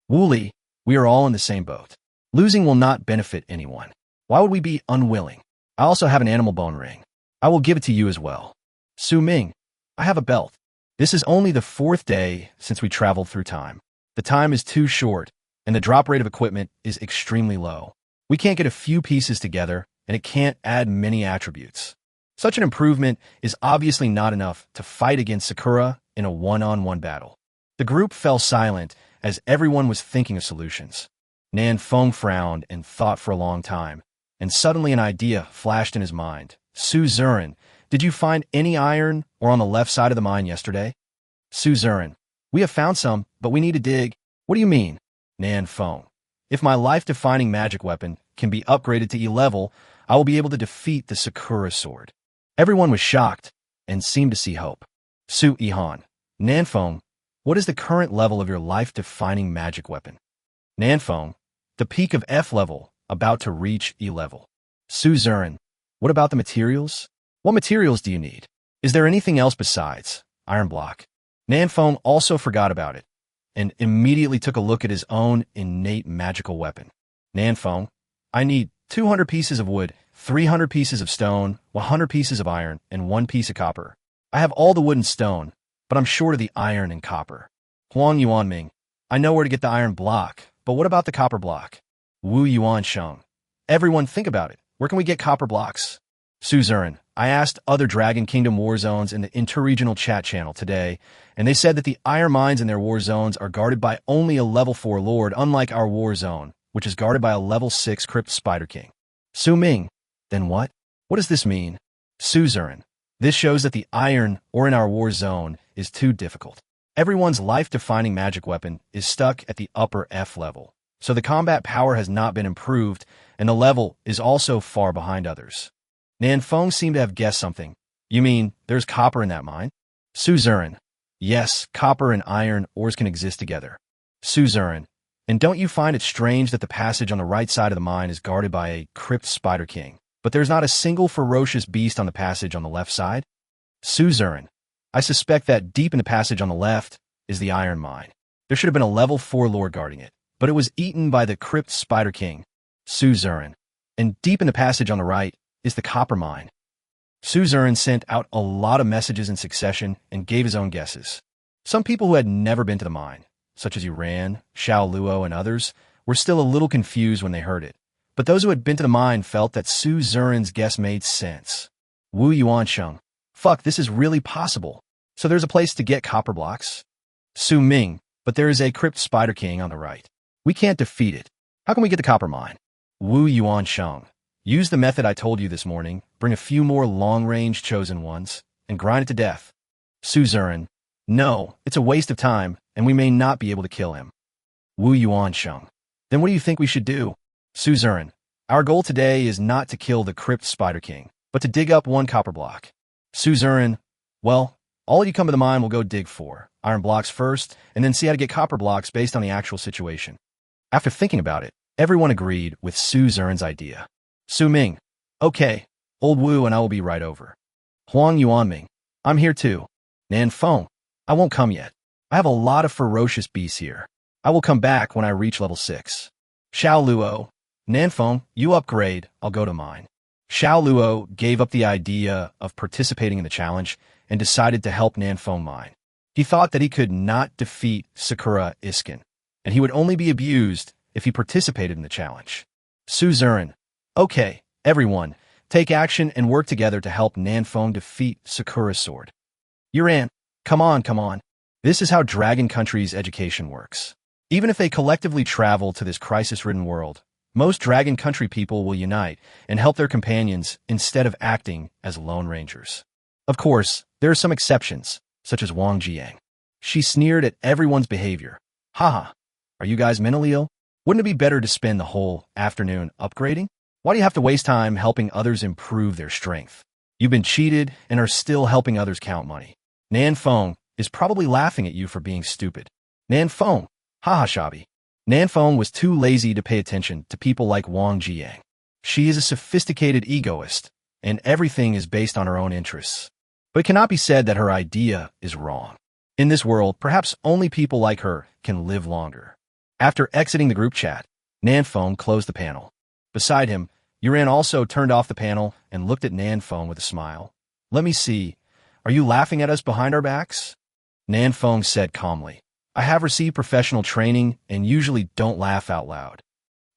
Wooly, we are all in the same boat. Losing will not benefit anyone. Why would we be unwilling? I also have an animal bone ring. I will give it to you as well. Su Ming, I have a belt. This is only the 4th day since we traveled through time. The time is too short, and the drop rate of equipment is extremely low. We can't get a few pieces together, and it can't add many attributes. Such an improvement is obviously not enough to fight against Sakura in a one-on-one battle. The group fell silent as everyone was thinking of solutions. Nanfeng frowned and thought for a long time, and suddenly an idea flashed in his mind. Suzerain, did you find any iron or on the left side of the mine yesterday? Suzerain, we have found some, but we need to dig. What do you mean? Nanfeng, if my life-defining magic weapon can be upgraded to E level, I will be able to defeat the Sakura sword. Everyone was shocked and seemed to see hope. Su Ihan, Nanfeng, what is the current level of your life-defining magic weapon? Nanfeng, the peak of F level, about to reach E level. Suzerain, what about the materials? What materials do you need? Is there anything else besides iron block? Nanfeng also forgot about it and immediately took a look at his own innate magical weapon. Nanfeng, I need 200 pieces of wood, 300 pieces of stone, 100 pieces of iron, and 1 piece of copper. I have all the wood and stone, but I'm short of the iron and copper. Huang Yuanming, I know where to get the iron block, but what about the copper block? Wu Yuansheng, everyone think about it. Where can we get copper blocks? Suzerain, I asked other Dragon Kingdom war zones in the interregional chat channel today, and they said that the iron mines in their war zones are guarded by only a level 4 lord, unlike our war zone, which is guarded by a level 6 Crypt Spider King. Su Ming, then what? What does this mean? Suzerain, this shows that the iron, or in our war zone, is too difficult. Everyone's life-defining magic weapon is stuck at the upper F level, so the combat power has not been improved, and the level is also far behind others. Nanfeng seemed to have guessed something. You mean, there's copper in that mine? Suzerain. Yes, copper and iron ores can exist together. Suzerain. And don't you find it strange that the passage on the right side of the mine is guarded by a Crypt Spider King, but there's not a single ferocious beast on the passage on the left side? Suzerain. I suspect that deep in the passage on the left is the iron mine. There should have been a level 4 lord guarding it, but it was eaten by the Crypt Spider King. Suzerain. And deep in the passage on the right is the copper mine. Suzerain sent out a lot of messages in succession and gave his own guesses. Some people who had never been to the mine, such as Yuran, Xiao Luo, and others, were still a little confused when they heard it. But those who had been to the mine felt that Suzerain's guess made sense. Wu Yuansheng. Fuck, this is really possible. So there's a place to get copper blocks? Su Ming, but there is a Crypt Spider King on the right. We can't defeat it. How can we get the copper mine? Wu Yuansheng. Use the method I told you this morning, bring a few more long-range chosen ones, and grind it to death. Suzerain. No, it's a waste of time, and we may not be able to kill him. Wu Yuansheng. Then what do you think we should do? Suzerain. Our goal today is not to kill the Crypt Spider King, but to dig up 1 copper block. Suzerain. Well, all of you come to the mine will go dig 4 iron blocks first, and then see how to get copper blocks based on the actual situation. After thinking about it, everyone agreed with Suzerain's idea. Su Ming. Okay, old Wu and I will be right over. Huang Yuanming. I'm here too. Nanfeng. I won't come yet. I have a lot of ferocious beasts here. I will come back when I reach level 6. Xiao Luo. Nanfeng, you upgrade, I'll go to mine. Xiao Luo gave up the idea of participating in the challenge and decided to help Nanfeng mine. He thought that he could not defeat Sakura Iskin, and he would only be abused if he participated in the challenge. Suzerain. Okay, everyone, take action and work together to help Nanfeng defeat Sakura's sword. Yuran, come on. This is how Dragon Country's education works. Even if they collectively travel to this crisis-ridden world, most Dragon Country people will unite and help their companions instead of acting as lone rangers. Of course, there are some exceptions, such as Wang Jiang. She sneered at everyone's behavior. Haha, are you guys mentally ill? Wouldn't it be better to spend the whole afternoon upgrading? Why do you have to waste time helping others improve their strength? You've been cheated and are still helping others count money. Nanfeng is probably laughing at you for being stupid. Nanfeng, haha Shabi. Nanfeng was too lazy to pay attention to people like Wang Jiang. She is a sophisticated egoist, and everything is based on her own interests. But it cannot be said that her idea is wrong. In this world, perhaps only people like her can live longer. After exiting the group chat, Nanfeng closed the panel. Beside him, Yuran also turned off the panel and looked at Nanfeng with a smile. Let me see. Are you laughing at us behind our backs? Nanfeng said calmly. I have received professional training and usually don't laugh out loud.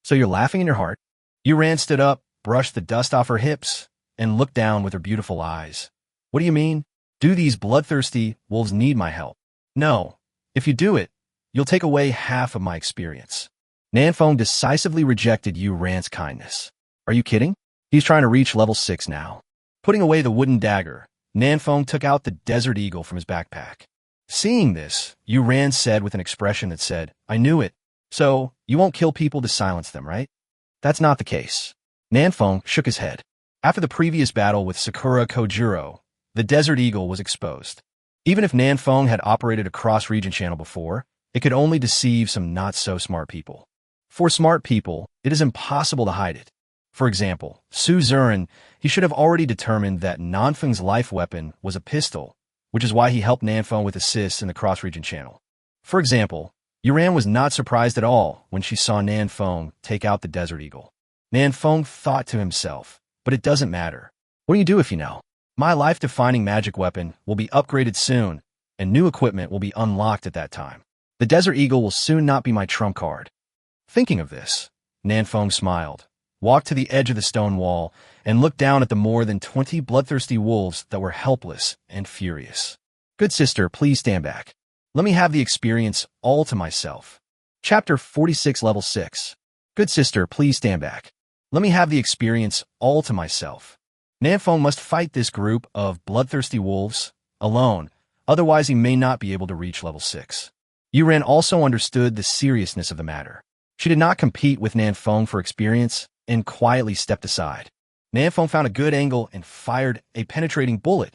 So you're laughing in your heart? Yuran stood up, brushed the dust off her hips, and looked down with her beautiful eyes. What do you mean? Do these bloodthirsty wolves need my help? No. If you do it, you'll take away half of my experience. Nanfeng decisively rejected Yuran's kindness. Are you kidding? He's trying to reach level 6 now. Putting away the wooden dagger, Nanfeng took out the Desert Eagle from his backpack. Seeing this, Yuran said with an expression that said, I knew it. So, you won't kill people to silence them, right? That's not the case. Nanfeng shook his head. After the previous battle with Sakura Kojuro, the Desert Eagle was exposed. Even if Nanfeng had operated a cross-region channel before, it could only deceive some not-so-smart people. For smart people, it is impossible to hide it. For example, Suzerain, he should have already determined that Nanfeng's life weapon was a pistol, which is why he helped Nanfeng with assists in the cross-region channel. For example, Yuran was not surprised at all when she saw Nanfeng take out the Desert Eagle. Nanfeng thought to himself, but it doesn't matter. What do you do if you know? My life-defining magic weapon will be upgraded soon, and new equipment will be unlocked at that time. The Desert Eagle will soon not be my trump card. Thinking of this, Nanfeng smiled. walked to the edge of the stone wall and looked down at the more than 20 bloodthirsty wolves that were helpless and furious. Good sister, please stand back. Let me have the experience all to myself. Chapter 46, Level 6. Good sister, please stand back. Let me have the experience all to myself. Nanfeng must fight this group of bloodthirsty wolves alone, otherwise he may not be able to reach level 6. Yuran also understood the seriousness of the matter. She did not compete with Nanfeng for experience and quietly stepped aside. Nanfeng found a good angle and fired a penetrating bullet.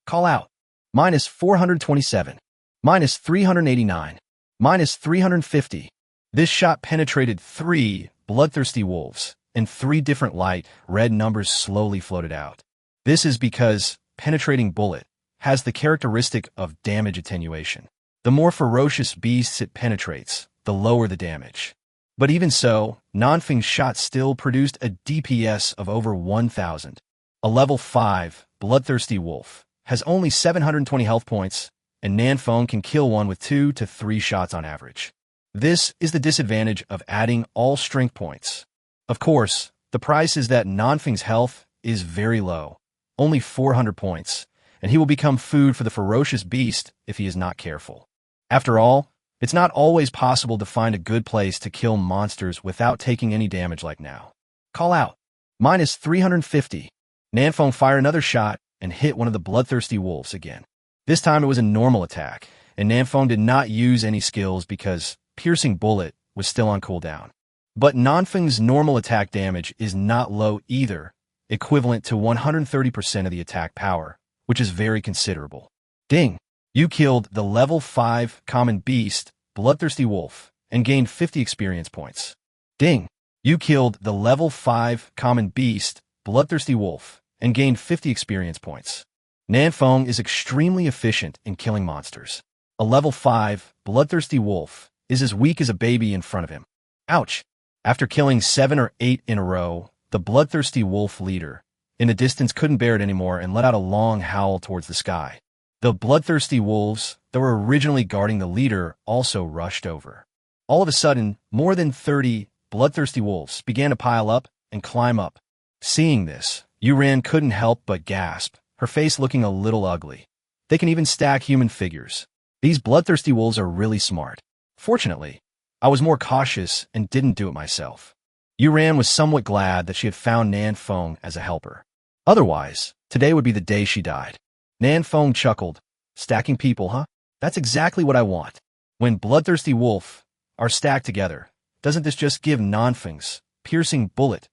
Call out. -427. -389. -350. This shot penetrated 3 bloodthirsty wolves, and 3 different light red numbers slowly floated out. This is because penetrating bullet has the characteristic of damage attenuation. The more ferocious beasts it penetrates, the lower the damage. But even so, Nanfeng's shot still produced a DPS of over 1,000. A level 5 bloodthirsty wolf has only 720 health points, and Nanfeng can kill one with 2 to 3 shots on average. This is the disadvantage of adding all strength points. Of course, the price is that Nanfeng's health is very low, only 400 points, and he will become food for the ferocious beast if he is not careful. After all, it's not always possible to find a good place to kill monsters without taking any damage like now. Call out. -350. Nanfeng fired another shot and hit one of the bloodthirsty wolves again. This time it was a normal attack, and Nanfeng did not use any skills because piercing bullet was still on cooldown. But Nanfeng's normal attack damage is not low either, equivalent to 130% of the attack power, which is very considerable. Ding! You killed the level 5 common beast, bloodthirsty wolf, and gained 50 experience points. Ding! You killed the level 5 common beast, bloodthirsty wolf, and gained 50 experience points. Nanfeng is extremely efficient in killing monsters. A level 5 bloodthirsty wolf is as weak as a baby in front of him. Ouch! After killing 7 or 8 in a row, the bloodthirsty wolf leader in the distance couldn't bear it anymore and let out a long howl towards the sky. The bloodthirsty wolves that were originally guarding the leader also rushed over. All of a sudden, more than 30 bloodthirsty wolves began to pile up and climb up. Seeing this, Yuran couldn't help but gasp, her face looking a little ugly. They can even stack human figures. These bloodthirsty wolves are really smart. Fortunately, I was more cautious and didn't do it myself. Yuran was somewhat glad that she had found Nanfeng as a helper. Otherwise, today would be the day she died. Nanfeng chuckled. Stacking people, huh? That's exactly what I want. When bloodthirsty wolf are stacked together, doesn't this just give Nanfeng's piercing bullet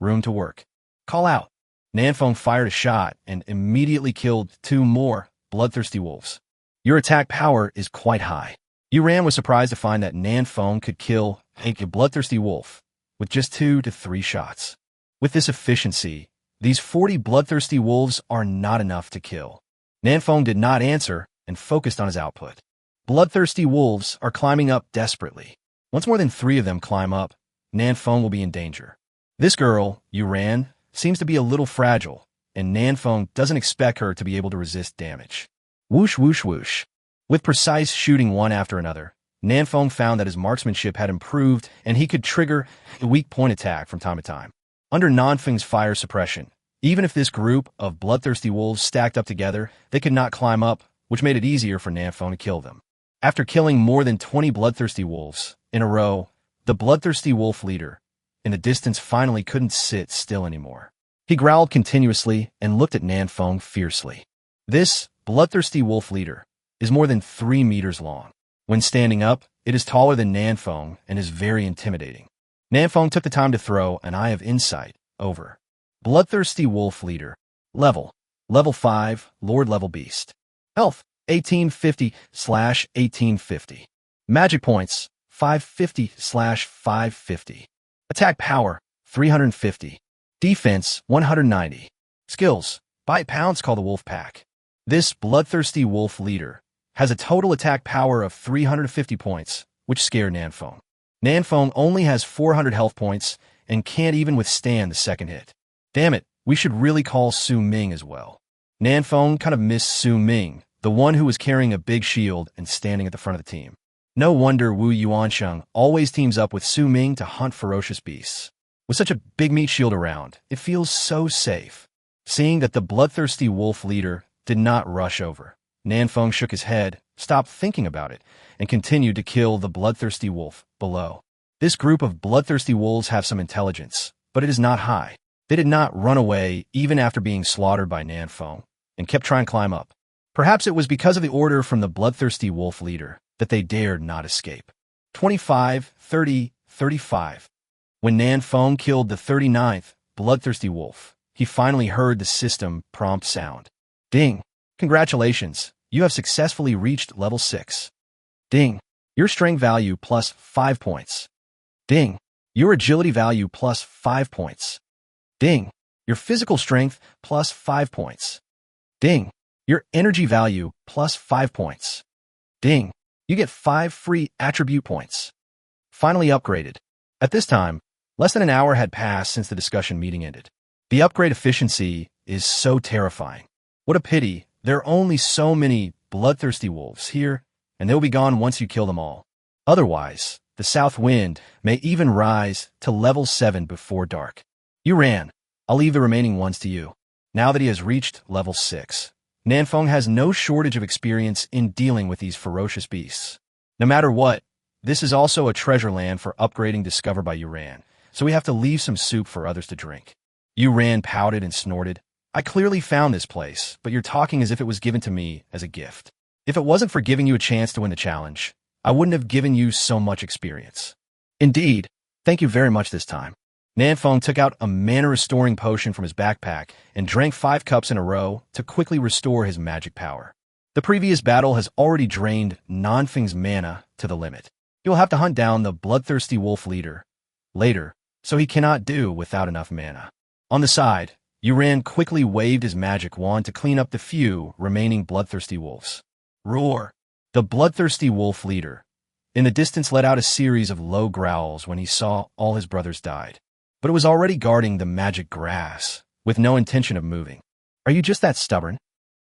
room to work? Call out. Nanfeng fired a shot and immediately killed 2 more bloodthirsty wolves. Your attack power is quite high. Yuran was surprised to find that Nanfeng could kill a bloodthirsty wolf with just 2 to 3 shots. With this efficiency, these 40 bloodthirsty wolves are not enough to kill. Nanfeng did not answer and focused on his output. Bloodthirsty wolves are climbing up desperately. Once more than 3 of them climb up, Nanfeng will be in danger. This girl, Yuran, seems to be a little fragile, and Nanfeng doesn't expect her to be able to resist damage. Whoosh, whoosh, whoosh. With precise shooting one after another, Nanfeng found that his marksmanship had improved and he could trigger a weak point attack from time to time. Under Nanfeng's fire suppression, even if this group of bloodthirsty wolves stacked up together, they could not climb up, which made it easier for Nanfeng to kill them. After killing more than 20 bloodthirsty wolves in a row, the bloodthirsty wolf leader in the distance finally couldn't sit still anymore. He growled continuously and looked at Nanfeng fiercely. This bloodthirsty wolf leader is more than 3 meters long. When standing up, it is taller than Nanfeng and is very intimidating. Nanfeng took the time to throw an Eye of Insight over. Bloodthirsty wolf leader. Level 5, Lord level beast. Health 1850/1850. Magic points 550/550. Attack power 350. Defense 190. Skills. Bite Pounce, call the wolf pack. This bloodthirsty wolf leader has a total attack power of 350 points, which scared Nanfeng. Nanfeng only has 400 health points and can't even withstand the second hit. Damn it, we should really call Su Ming as well. Nanfeng kind of missed Su Ming, the one who was carrying a big shield and standing at the front of the team. No wonder Wu Yuansheng always teams up with Su Ming to hunt ferocious beasts. With such a big meat shield around, it feels so safe. Seeing that the bloodthirsty wolf leader did not rush over, Nanfeng shook his head, stopped thinking about it, and continued to kill the bloodthirsty wolf below. This group of bloodthirsty wolves have some intelligence, but it is not high. They did not run away even after being slaughtered by Nanfeng, and kept trying to climb up. Perhaps it was because of the order from the bloodthirsty wolf leader that they dared not escape. 25, 30, 35. When Nanfeng killed the 39th bloodthirsty wolf, he finally heard the system prompt sound. Ding! Congratulations, you have successfully reached level 6. Ding! Your strength value plus 5 points. Ding! Your agility value plus 5 points. Ding! Your physical strength plus 5 points. Ding! Your energy value plus 5 points. Ding! You get 5 free attribute points. Finally upgraded. At this time, less than an hour had passed since the discussion meeting ended. The upgrade efficiency is so terrifying. What a pity, there are only so many bloodthirsty wolves here, and they'll be gone once you kill them all. Otherwise, the south wind may even rise to level 7 before dark. You ran. I'll leave the remaining ones to you. Now that he has reached level 6, Nanfeng has no shortage of experience in dealing with these ferocious beasts. No matter what, this is also a treasure land for upgrading discovered by Yuran, so we have to leave some soup for others to drink. Yuran pouted and snorted. I clearly found this place, but you're talking as if it was given to me as a gift. If it wasn't for giving you a chance to win the challenge, I wouldn't have given you so much experience. Indeed, thank you very much this time. Nanfeng took out a mana-restoring potion from his backpack and drank 5 cups in a row to quickly restore his magic power. The previous battle has already drained Nanfeng's mana to the limit. He will have to hunt down the bloodthirsty wolf leader later, so he cannot do without enough mana. On the side, Yuran quickly waved his magic wand to clean up the few remaining bloodthirsty wolves. Roar! The bloodthirsty wolf leader in the distance let out a series of low growls when he saw all his brothers died. But it was already guarding the magic grass, with no intention of moving. Are you just that stubborn?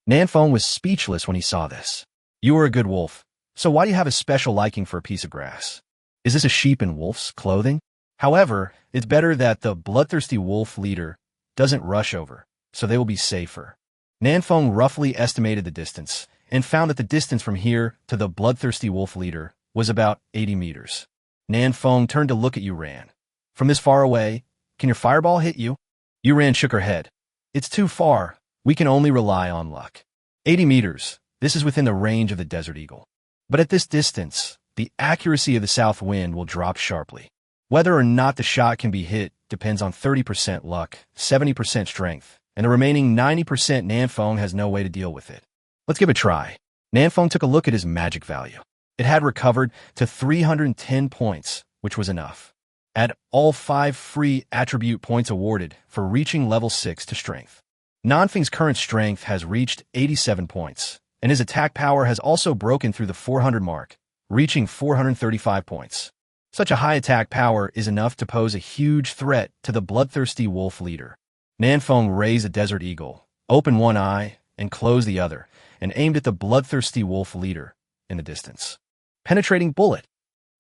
Nanfeng was speechless when he saw this. You are a good wolf, so why do you have a special liking for a piece of grass? Is this a sheep in wolf's clothing? However, it's better that the bloodthirsty wolf leader doesn't rush over, so they will be safer. Nanfeng roughly estimated the distance, and found that the distance from here to the bloodthirsty wolf leader was about 80 meters. Nanfeng turned to look at Yuran. From this far away, can your fireball hit you? Yuran shook her head. It's too far. We can only rely on luck. 80 meters. This is within the range of the Desert Eagle. But at this distance, the accuracy of the south wind will drop sharply. Whether or not the shot can be hit depends on 30% luck, 70% strength, and the remaining 90% Nanfeng has no way to deal with it. Let's give it a try. Nanfeng took a look at his magic value. It had recovered to 310 points, which was enough. Add all 5 free attribute points awarded for reaching level 6 to strength. Nanfeng's current strength has reached 87 points, and his attack power has also broken through the 400 mark, reaching 435 points. Such a high attack power is enough to pose a huge threat to the bloodthirsty wolf leader. Nanfeng raised a desert eagle, opened one eye, and closed the other, and aimed at the bloodthirsty wolf leader in the distance. Penetrating bullet.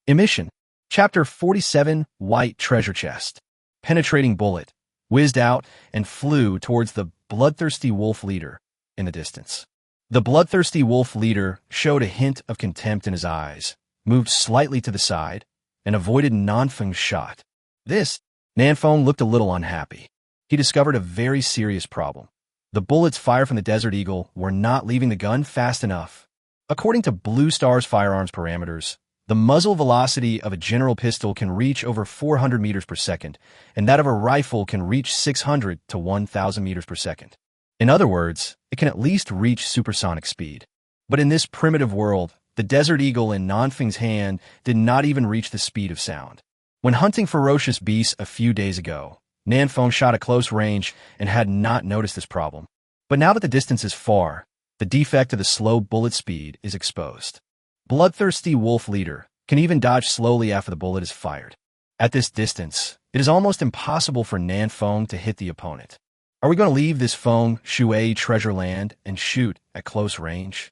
Emission. Chapter 47, White Treasure Chest. Penetrating bullet whizzed out and flew towards the bloodthirsty wolf leader in the distance. The bloodthirsty wolf leader showed a hint of contempt in his eyes, moved slightly to the side, and avoided Nanfeng's shot. Nanfeng looked a little unhappy. He discovered a very serious problem. The bullets fired from the Desert Eagle were not leaving the gun fast enough. According to Blue Star's firearms parameters, the muzzle velocity of a general pistol can reach over 400 meters per second, and that of a rifle can reach 600 to 1,000 meters per second. In other words, it can at least reach supersonic speed. But in this primitive world, the Desert Eagle in Nanfeng's hand did not even reach the speed of sound. When hunting ferocious beasts a few days ago, Nanfeng shot at close range and had not noticed this problem. But now that the distance is far, the defect of the slow bullet speed is exposed. Bloodthirsty wolf leader can even dodge slowly after the bullet is fired. At this distance, it is almost impossible for Nanfeng to hit the opponent. Are we going to leave this Feng Shui treasure land and shoot at close range?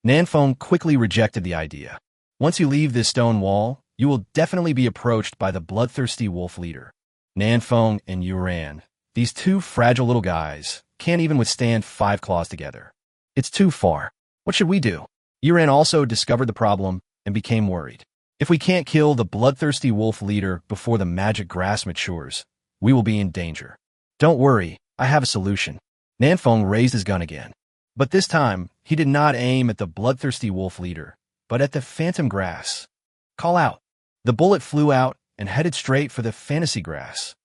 Nanfeng quickly rejected the idea. Once you leave this stone wall, you will definitely be approached by the bloodthirsty wolf leader. Nanfeng and Yuran, these two fragile little guys, can't even withstand 5 claws together. It's too far. What should we do? Yuran also discovered the problem and became worried. If we can't kill the bloodthirsty wolf leader before the magic grass matures, we will be in danger. Don't worry, I have a solution. Nanfeng raised his gun again. But this time, he did not aim at the bloodthirsty wolf leader, but at the phantom grass. Call out. The bullet flew out and headed straight for the fantasy grass.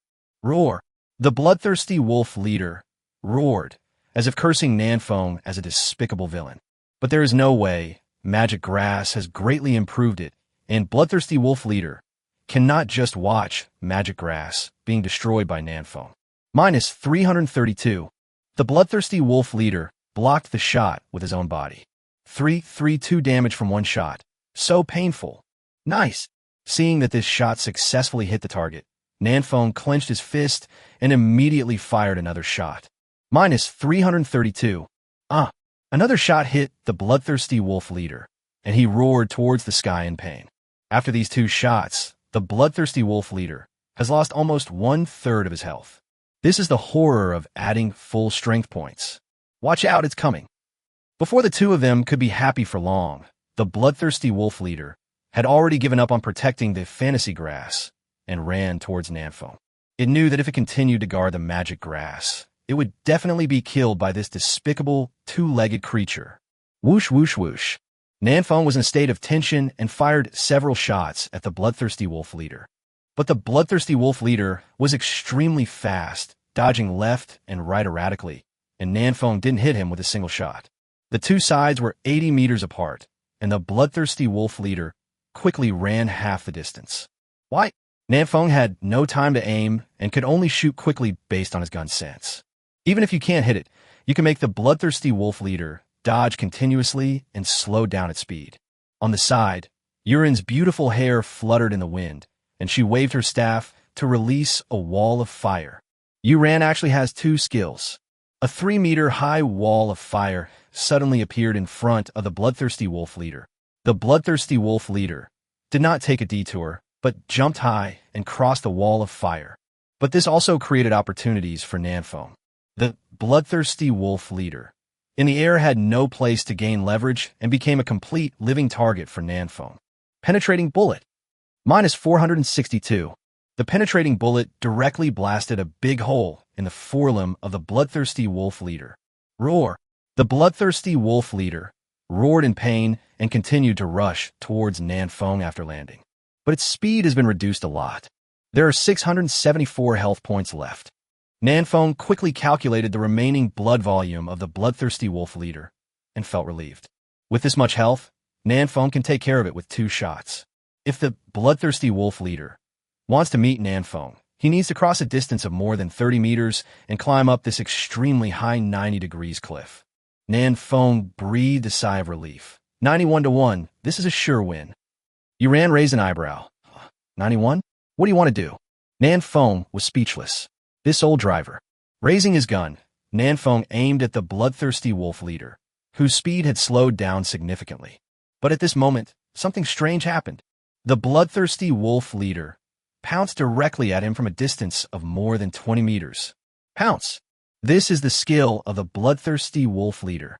Roar. The bloodthirsty wolf leader roared, as if cursing Nanfeng as a despicable villain. But there is no way. Magic grass has greatly improved it, and bloodthirsty wolf leader cannot just watch magic grass being destroyed by Nanfeng. Minus 332. The bloodthirsty wolf leader blocked the shot with his own body. 332 damage from one shot. So painful. Nice. Seeing that this shot successfully hit the target, Nanfeng clenched his fist and immediately fired another shot. Minus 332. Another shot hit the bloodthirsty wolf leader, and he roared towards the sky in pain. After these 2 shots, the bloodthirsty wolf leader has lost almost 1/3 of his health. This is the horror of adding full strength points. Watch out, it's coming. Before the 2 of them could be happy for long, the bloodthirsty wolf leader had already given up on protecting the fantasy grass and ran towards Nanfeng. It knew that if it continued to guard the magic grass, it would definitely be killed by this despicable 2-legged creature. Whoosh, whoosh, whoosh. Nanfeng was in a state of tension and fired several shots at the bloodthirsty wolf leader. But the bloodthirsty wolf leader was extremely fast, dodging left and right erratically, and Nanfeng didn't hit him with a single shot. The 2 sides were 80 meters apart, and the bloodthirsty wolf leader quickly ran half the distance. Why? Nanfeng had no time to aim and could only shoot quickly based on his gun sense. Even if you can't hit it, you can make the bloodthirsty wolf leader dodge continuously and slow down its speed. On the side, Yurin's beautiful hair fluttered in the wind, and she waved her staff to release a wall of fire. Yuran actually has 2 skills. A 3-meter-high wall of fire suddenly appeared in front of the bloodthirsty wolf leader. The bloodthirsty wolf leader did not take a detour, but jumped high and crossed the wall of fire. But this also created opportunities for Nanfeng. The bloodthirsty wolf leader in the air had no place to gain leverage and became a complete living target for Nanfeng. Penetrating bullet. Minus 462. The penetrating bullet directly blasted a big hole in the forelimb of the bloodthirsty wolf leader. Roar. The bloodthirsty wolf leader roared in pain and continued to rush towards Nanfeng after landing. But its speed has been reduced a lot. There are 674 health points left. Nanfeng quickly calculated the remaining blood volume of the bloodthirsty wolf leader and felt relieved. With this much health, Nanfeng can take care of it with 2 shots. If the bloodthirsty wolf leader wants to meet Nanfeng, he needs to cross a distance of more than 30 meters and climb up this extremely high 90 degrees cliff. Nanfeng breathed a sigh of relief. 91-1, this is a sure win. Yuran raised an eyebrow. 91? What do you want to do? Nanfeng was speechless. This old driver. Raising his gun, Nanfeng aimed at the bloodthirsty wolf leader, whose speed had slowed down significantly. But at this moment, something strange happened. The bloodthirsty wolf leader pounced directly at him from a distance of more than 20 meters. Pounce. This is the skill of the bloodthirsty wolf leader.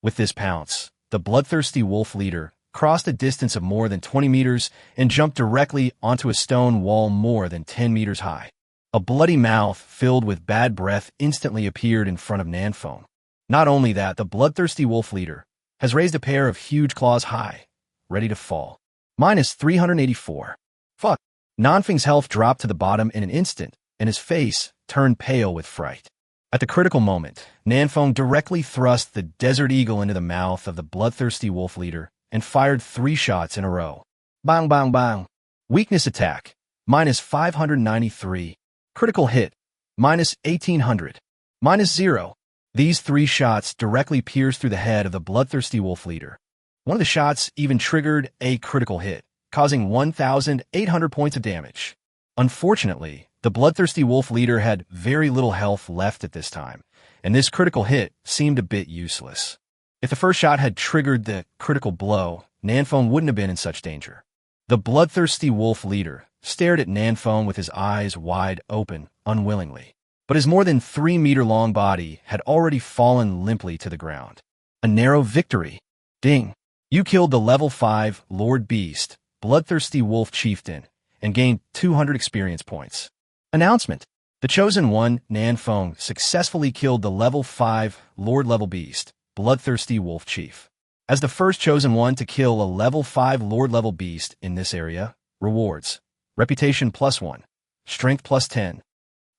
With this pounce, the bloodthirsty wolf leader crossed a distance of more than 20 meters and jumped directly onto a stone wall more than 10 meters high. A bloody mouth filled with bad breath instantly appeared in front of Nanfeng. Not only that, the bloodthirsty wolf leader has raised a pair of huge claws high, ready to fall. Minus 384. Fuck. Nanfeng's health dropped to the bottom in an instant, and his face turned pale with fright. At the critical moment, Nanfeng directly thrust the Desert Eagle into the mouth of the bloodthirsty wolf leader and fired 3 shots in a row. Bang, bang, bang. Weakness attack. Minus 593. Critical hit. Minus 1800. Minus 0. These 3 shots directly pierced through the head of the bloodthirsty wolf leader. One of the shots even triggered a critical hit, causing 1,800 points of damage. Unfortunately, the bloodthirsty wolf leader had very little health left at this time, and this critical hit seemed a bit useless. If the first shot had triggered the critical blow, Nanfeng wouldn't have been in such danger. The bloodthirsty wolf leader stared at Nanfeng with his eyes wide open, unwillingly. But his more than 3-meter-long body had already fallen limply to the ground. A narrow victory. Ding. You killed the level 5 Lord Beast, Bloodthirsty Wolf Chieftain, and gained 200 experience points. Announcement. The Chosen One, Nanfeng, successfully killed the level 5 Lord Level Beast, Bloodthirsty Wolf Chief. As the first Chosen One to kill a level 5 Lord Level Beast in this area, rewards. Reputation +1. Strength +10.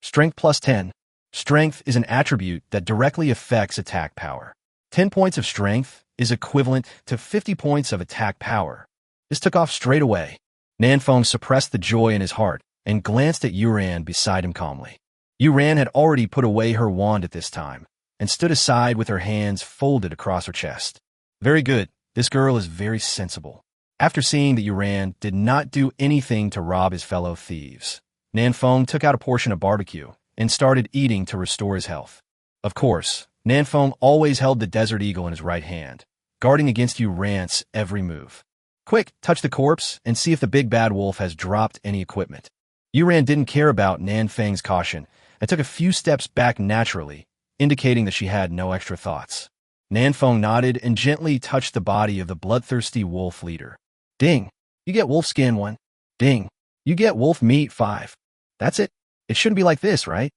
Strength +10. Strength is an attribute that directly affects attack power. 10 points of strength is equivalent to 50 points of attack power. This took off straight away. Nanfeng suppressed the joy in his heart and glanced at Yuran beside him calmly. Yuran had already put away her wand at this time and stood aside with her hands folded across her chest. Very good. This girl is very sensible. After seeing that Yuran did not do anything to rob his fellow thieves, Nanfeng took out a portion of barbecue and started eating to restore his health. Of course, Nanfeng always held the Desert Eagle in his right hand, guarding against Yuran's every move. Quick, touch the corpse and see if the big bad wolf has dropped any equipment. Yuran didn't care about Nanfeng's caution and took a few steps back naturally, indicating that she had no extra thoughts. Nanfeng nodded and gently touched the body of the bloodthirsty wolf leader. Ding. You get wolf skin 1. Ding. You get wolf meat 5. That's it. It shouldn't be like this, right?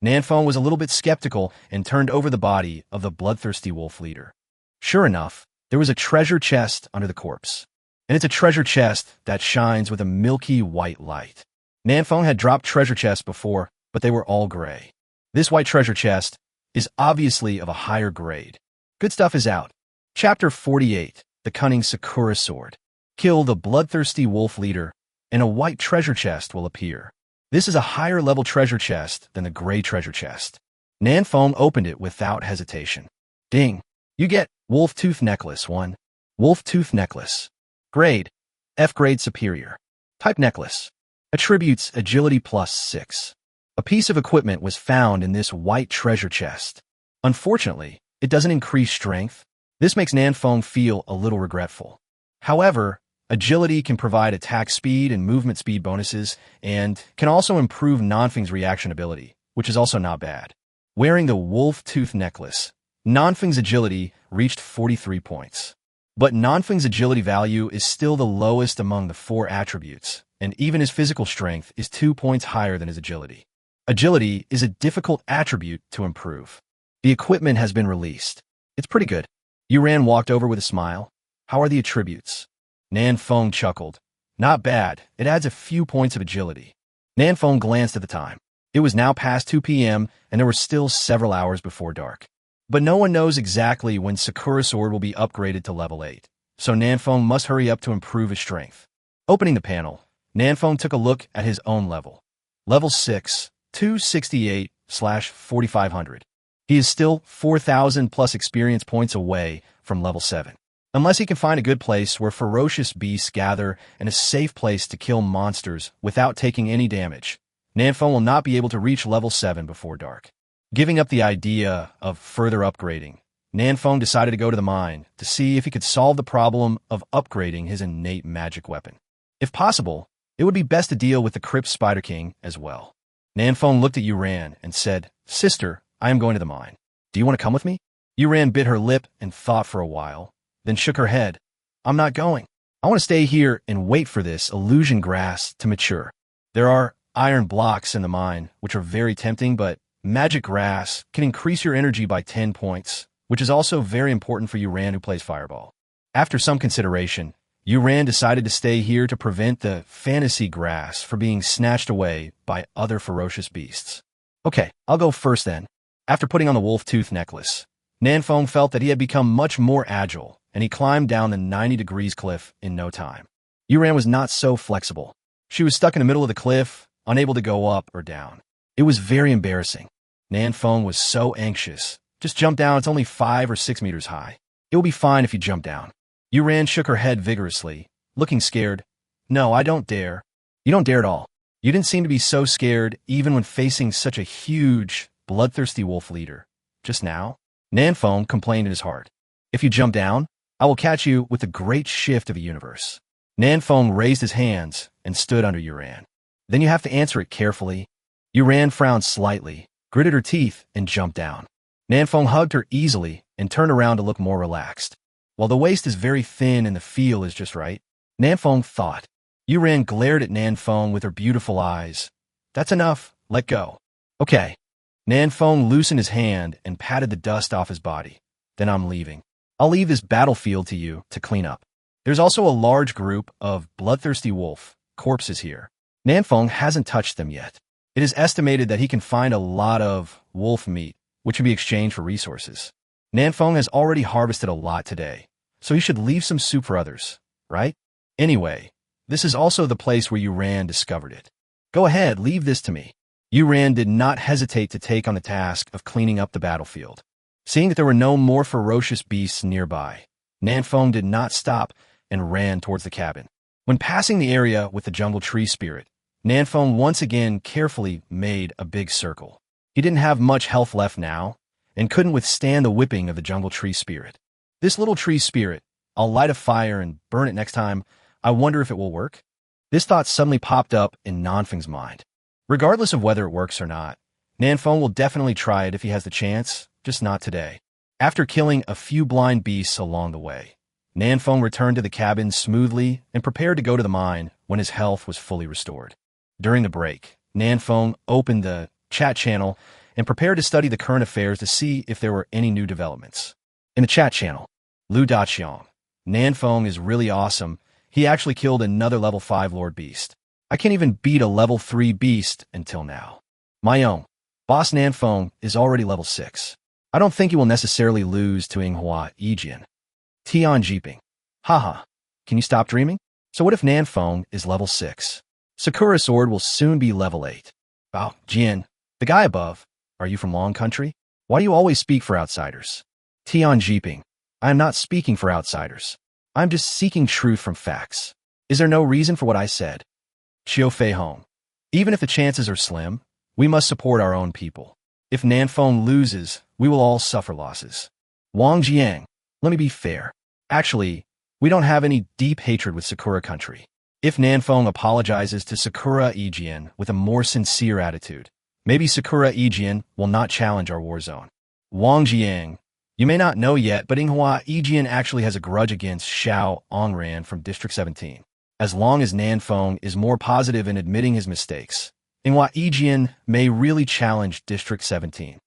Nanfeng was a little bit skeptical and turned over the body of the bloodthirsty wolf leader. Sure enough, there was a treasure chest under the corpse. And it's a treasure chest that shines with a milky white light. Nanfeng had dropped treasure chests before, but they were all gray. This white treasure chest is obviously of a higher grade. Good stuff is out. Chapter 48, The Cunning Sakura Sword. Kill the bloodthirsty wolf leader, and a white treasure chest will appear. This is a higher level treasure chest than the gray treasure chest. Nanfeng opened it without hesitation. Ding. You get wolf tooth necklace 1. Wolf tooth necklace. Grade. F grade superior. Type necklace. Attributes agility +6. A piece of equipment was found in this white treasure chest. Unfortunately, it doesn't increase strength. This makes Nanfeng feel a little regretful. However, agility can provide attack speed and movement speed bonuses, and can also improve Nanfeng's reaction ability, which is also not bad. Wearing the wolf tooth necklace, Nanfeng's agility reached 43 points. But Nanfeng's agility value is still the lowest among the 4 attributes, and even his physical strength is 2 points higher than his agility. Agility is a difficult attribute to improve. The equipment has been released. It's pretty good. Yuran walked over with a smile. How are the attributes? Nanfeng chuckled. Not bad. It adds a few points of agility. Nanfeng glanced at the time. It was now past 2 p.m., and there were still several hours before dark. But no one knows exactly when Sakura Sword will be upgraded to level 8, so Nanfeng must hurry up to improve his strength. Opening the panel, Nanfeng took a look at his own level. Level 6, 268/4500. He is still 4,000 plus experience points away from level 7. Unless he can find a good place where ferocious beasts gather and a safe place to kill monsters without taking any damage, Nanfeng will not be able to reach level 7 before dark. Giving up the idea of further upgrading, Nanfeng decided to go to the mine to see if he could solve the problem of upgrading his innate magic weapon. If possible, it would be best to deal with the Crypt Spider King as well. Nanfeng looked at Yuran and said, Sister, I am going to the mine. Do you want to come with me? Yuran bit her lip and thought for a while, then shook her head. I'm not going. I want to stay here and wait for this illusion grass to mature. There are iron blocks in the mine, which are very tempting, but magic grass can increase your energy by 10 points, which is also very important for Yuran who plays Fireball. After some consideration, Yuran decided to stay here to prevent the fantasy grass from being snatched away by other ferocious beasts. Okay, I'll go first then. After putting on the wolf tooth necklace, Nanfeng felt that he had become much more agile, and he climbed down the 90 degrees cliff in no time. Yuran was not so flexible. She was stuck in the middle of the cliff, unable to go up or down. It was very embarrassing. Nanfeng was so anxious. Just jump down, it's only 5 or 6 meters high. It will be fine if you jump down. Yuran shook her head vigorously, looking scared. No, I don't dare. You don't dare at all. You didn't seem to be so scared even when facing such a huge, bloodthirsty wolf leader. Just now? Nanfeng complained in his heart. If you jump down, I will catch you with the great shift of the universe. Nanfeng raised his hands and stood under Yuran. Then you have to answer it carefully. Yuran frowned slightly, gritted her teeth, and jumped down. Nanfeng hugged her easily and turned around to look more relaxed. While the waist is very thin and the feel is just right, Nanfeng thought. Yuran glared at Nanfeng with her beautiful eyes. That's enough. Let go. Okay. Nanfeng loosened his hand and patted the dust off his body. Then I'm leaving. I'll leave this battlefield to you to clean up. There's also a large group of bloodthirsty wolf corpses here. Nanfeng hasn't touched them yet. It is estimated that he can find a lot of wolf meat, which can be exchanged for resources. Nanfeng has already harvested a lot today, so he should leave some soup for others, right? Anyway, this is also the place where Yuran discovered it. Go ahead, leave this to me. Yuran did not hesitate to take on the task of cleaning up the battlefield. Seeing that there were no more ferocious beasts nearby, Nanfeng did not stop and ran towards the cabin. When passing the area with the jungle tree spirit, Nanfeng once again carefully made a big circle. He didn't have much health left now, and couldn't withstand the whipping of the jungle tree spirit. This little tree spirit, I'll light a fire and burn it next time. I wonder if it will work? This thought suddenly popped up in Nanfeng's mind. Regardless of whether it works or not, Nanfeng will definitely try it if he has the chance, just not today. After killing a few blind beasts along the way, Nanfeng returned to the cabin smoothly and prepared to go to the mine when his health was fully restored. During the break, Nanfeng opened the chat channel and prepared to study the current affairs to see if there were any new developments. In the chat channel, Lu Daqiang, Nanfeng is really awesome. He actually killed another level 5 Lord Beast. I can't even beat a level 3 beast until now. My own, Boss Nanfeng is already level 6. I don't think he will necessarily lose to Inghua Yijian. Tian Jiping. Haha. Can you stop dreaming? So what if Nanfeng is level 6? Sakura Sword will soon be level 8. Bao Jian, the guy above, are you from Long Country? Why do you always speak for outsiders? Tian Jiping. I am not speaking for outsiders. I'm just seeking truth from facts. Is there no reason for what I said? Xiao Fei Hong. Even if the chances are slim, we must support our own people. If Nanfeng loses, we will all suffer losses. Wang Jiang. Let me be fair. Actually, we don't have any deep hatred with Sakura Country. If Nanfeng apologizes to Sakura Yijian with a more sincere attitude, maybe Sakura Yijian will not challenge our war zone. Wang Jiang. You may not know yet, but Inghua Yijian actually has a grudge against Xiao Ongran from District 17. As long as Nanfeng is more positive in admitting his mistakes, Inghua Yijian may really challenge District 17.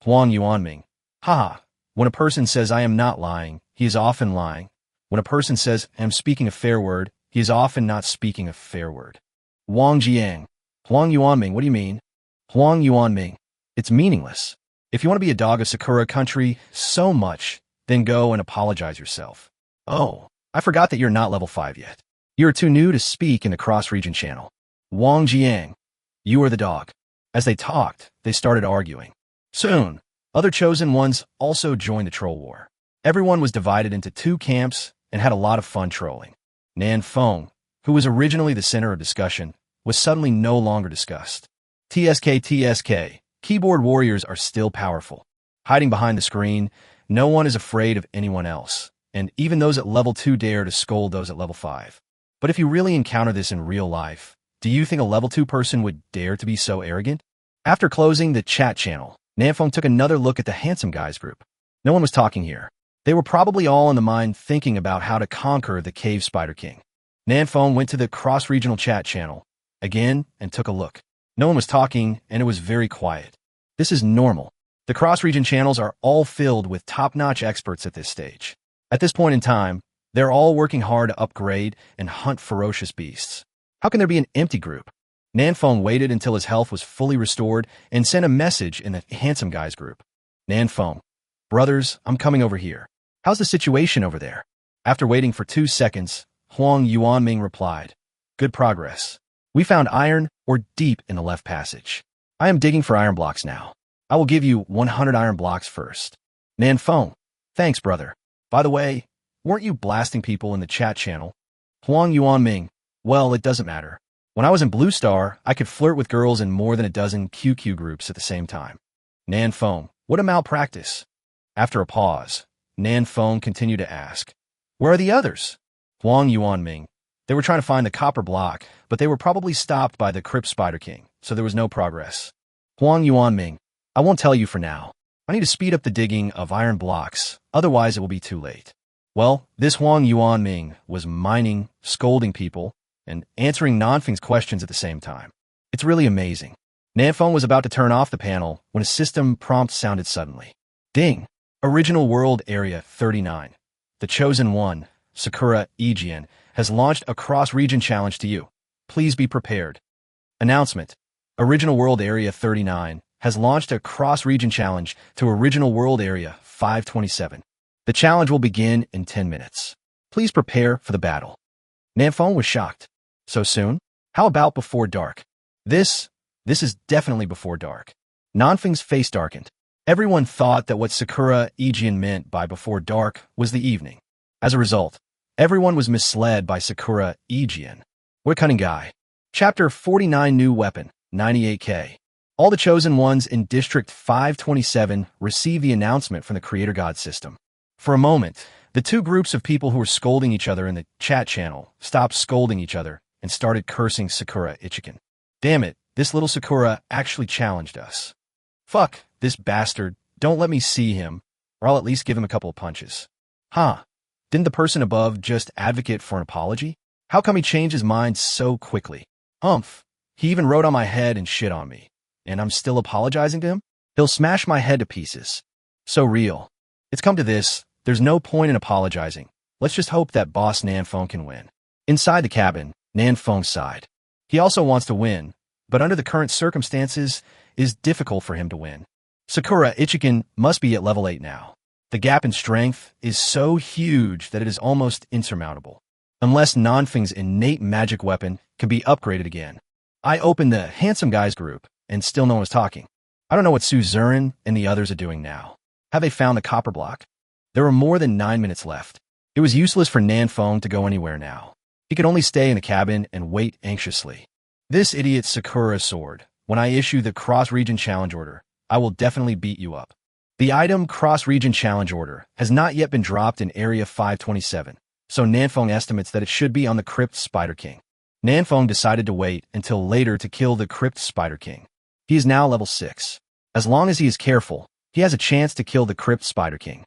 Huang Yuanming. Haha. When a person says I am not lying, he is often lying. When a person says I am speaking a fair word, he is often not speaking a fair word. Wang Jiang. Huang Yuanming, what do you mean? Huang Yuanming. It's meaningless. If you want to be a dog of Sakura Country so much, then go and apologize yourself. Oh, I forgot that you're not level 5 yet. You're too new to speak in the cross-region channel. Wang Jiang. You are the dog. As they talked, they started arguing. Soon, other chosen ones also joined the troll war. Everyone was divided into 2 camps and had a lot of fun trolling. Nanfeng, who was originally the center of discussion, was suddenly no longer discussed. TSK. Keyboard warriors are still powerful. Hiding behind the screen, no one is afraid of anyone else, and even those at level 2 dare to scold those at level 5. But if you really encounter this in real life, do you think a level 2 person would dare to be so arrogant? After closing the chat channel, Nanfeng took another look at the handsome guys group. No one was talking here. They were probably all in the mind thinking about how to conquer the Cave Spider King. Nanfeng went to the cross-regional chat channel again and took a look. No one was talking, and it was very quiet. This is normal. The cross-region channels are all filled with top-notch experts at this stage. At this point in time, they're all working hard to upgrade and hunt ferocious beasts. How can there be an empty group? Nanfeng waited until his health was fully restored and sent a message in the handsome guys group. Nanfeng. Brothers, I'm coming over here. How's the situation over there? After waiting for 2 seconds, Huang Yuanming replied. Good progress. We found iron ore deep in the left passage. I am digging for iron blocks now. I will give you 100 iron blocks first. Nanfeng. Thanks, brother. By the way, weren't you blasting people in the chat channel? Huang Yuanming. Well, it doesn't matter. When I was in Blue Star, I could flirt with girls in more than a dozen QQ groups at the same time. Nanfeng. What a malpractice. After a pause, Nanfeng continued to ask, where are the others? Huang Yuanming. They were trying to find the copper block, but they were probably stopped by the Crypt Spider King, so there was no progress. Huang Yuanming, I won't tell you for now. I need to speed up the digging of iron blocks, otherwise it will be too late. Well, this Huang Yuanming was mining, scolding people, and answering Nanfeng's questions at the same time. It's really amazing. Nanfeng was about to turn off the panel when a system prompt sounded suddenly. Ding! Original World Area 39. The Chosen One, Sakura Ejian, has launched a cross-region challenge to you. Please be prepared. Announcement. Original World Area 39 has launched a cross-region challenge to Original World Area 527. The challenge will begin in 10 minutes. Please prepare for the battle. Nanfeng was shocked. So soon? How about before dark? This is definitely before dark. Nanfeng's face darkened. Everyone thought that what Sakura Ejian meant by before dark was the evening. As a result, everyone was misled by Sakura Ejian. What a cunning guy. Chapter 49 New Weapon, 98K. All the Chosen Ones in District 527 received the announcement from the Creator God system. For a moment, the two groups of people who were scolding each other in the chat channel stopped scolding each other and started cursing Sakura Ichikan. Damn it, this little Sakura actually challenged us. Fuck, this bastard, don't let me see him, or I'll at least give him a couple of punches. Huh, didn't the person above just advocate for an apology? How come he changed his mind so quickly? Humph, he even wrote on my head and shit on me. And I'm still apologizing to him? He'll smash my head to pieces. So real. It's come to this, there's no point in apologizing. Let's just hope that boss Nanfeng can win. Inside the cabin, Nanfeng sighed. He also wants to win, but under the current circumstances, it is difficult for him to win. Sakura Ichikan must be at level 8 now. The gap in strength is so huge that it is almost insurmountable. Unless Nanfeng's innate magic weapon can be upgraded again. I opened the Handsome Guys group, and still no one was talking. I don't know what Suzuran and the others are doing now. Have they found the copper block? There were more than 9 minutes left. It was useless for Nanfeng to go anywhere now. He could only stay in the cabin and wait anxiously. This idiot Sakura sword. When I issue the cross-region challenge order, I will definitely beat you up. The item cross-region challenge order has not yet been dropped in Area 527, so Nanfeng estimates that it should be on the Crypt Spider King. Nanfeng decided to wait until later to kill the Crypt Spider King. He is now level 6. As long as he is careful, he has a chance to kill the Crypt Spider King.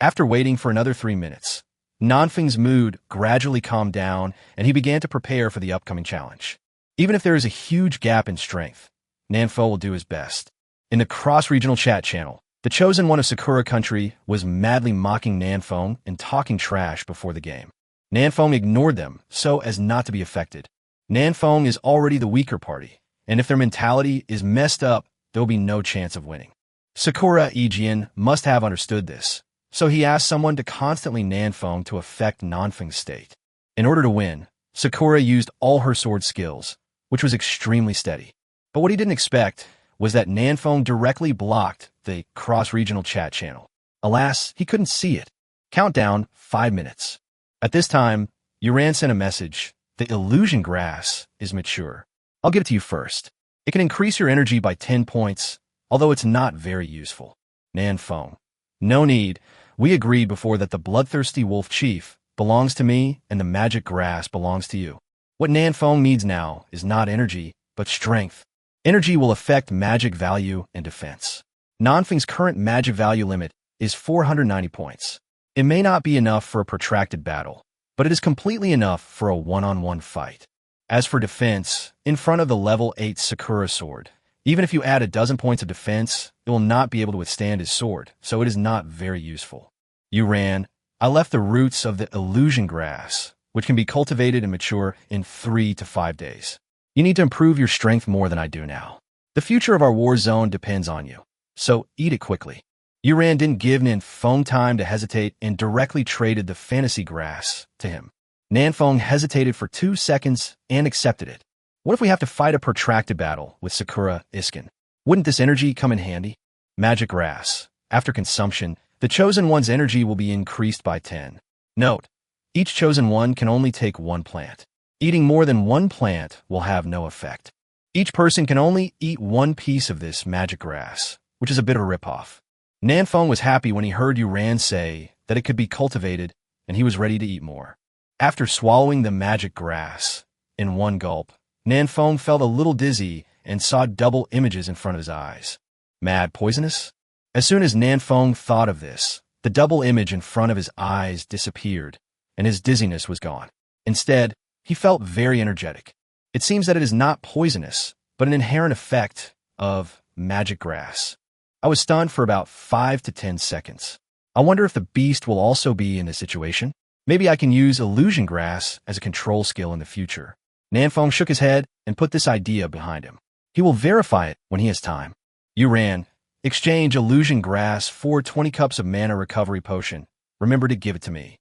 After waiting for another 3 minutes, Nanfeng's mood gradually calmed down and he began to prepare for the upcoming challenge. Even if there is a huge gap in strength, Nanfeng will do his best. In the cross-regional chat channel, the Chosen One of Sakura Country was madly mocking Nanfeng and talking trash before the game. Nanfeng ignored them so as not to be affected. Nanfeng is already the weaker party, and if their mentality is messed up, there will be no chance of winning. Sakura Ejian must have understood this, so he asked someone to constantly Nanfeng to affect Nanfeng's state. In order to win, Sakura used all her sword skills, which was extremely steady. But what he didn't expect was that Nanfeng directly blocked the cross-regional chat channel. Alas, he couldn't see it. Countdown 5 minutes. At this time, Uran sent a message. The illusion grass is mature. I'll give it to you first. It can increase your energy by 10 points, although it's not very useful. Nanfeng. No need. We agreed before that the bloodthirsty wolf chief belongs to me and the magic grass belongs to you. What Nanfeng needs now is not energy, but strength. Energy will affect magic value and defense. Nanfeng's current magic value limit is 490 points. It may not be enough for a protracted battle, but it is completely enough for a one-on-one fight. As for defense, in front of the level 8 Sakura sword, even if you add a dozen points of defense, it will not be able to withstand his sword, so it is not very useful. Uran, I left the roots of the illusion grass, which can be cultivated and mature in 3 to 5 days. You need to improve your strength more than I do now. The future of our war zone depends on you, so eat it quickly. Uran didn't give Nanfeng time to hesitate and directly traded the fantasy grass to him. Nanfeng hesitated for 2 seconds and accepted it. What if we have to fight a protracted battle with Sakura Iskin? Wouldn't this energy come in handy? Magic grass. After consumption, the Chosen One's energy will be increased by 10. Note, each Chosen One can only take 1 plant. Eating more than 1 plant will have no effect. Each person can only eat 1 piece of this magic grass, which is a bit of a ripoff. Nanfeng was happy when he heard Uran say that it could be cultivated, and he was ready to eat more. After swallowing the magic grass in one gulp, Nanfeng felt a little dizzy and saw double images in front of his eyes. Mad poisonous? As soon as Nanfeng thought of this, the double image in front of his eyes disappeared, and his dizziness was gone. Instead, he felt very energetic. It seems that it is not poisonous, but an inherent effect of magic grass. I was stunned for about 5 to 10 seconds. I wonder if the beast will also be in this situation. Maybe I can use illusion grass as a control skill in the future. Nanfeng shook his head and put this idea behind him. He will verify it when he has time. You ran. Exchange illusion grass for 20 cups of mana recovery potion. Remember to give it to me.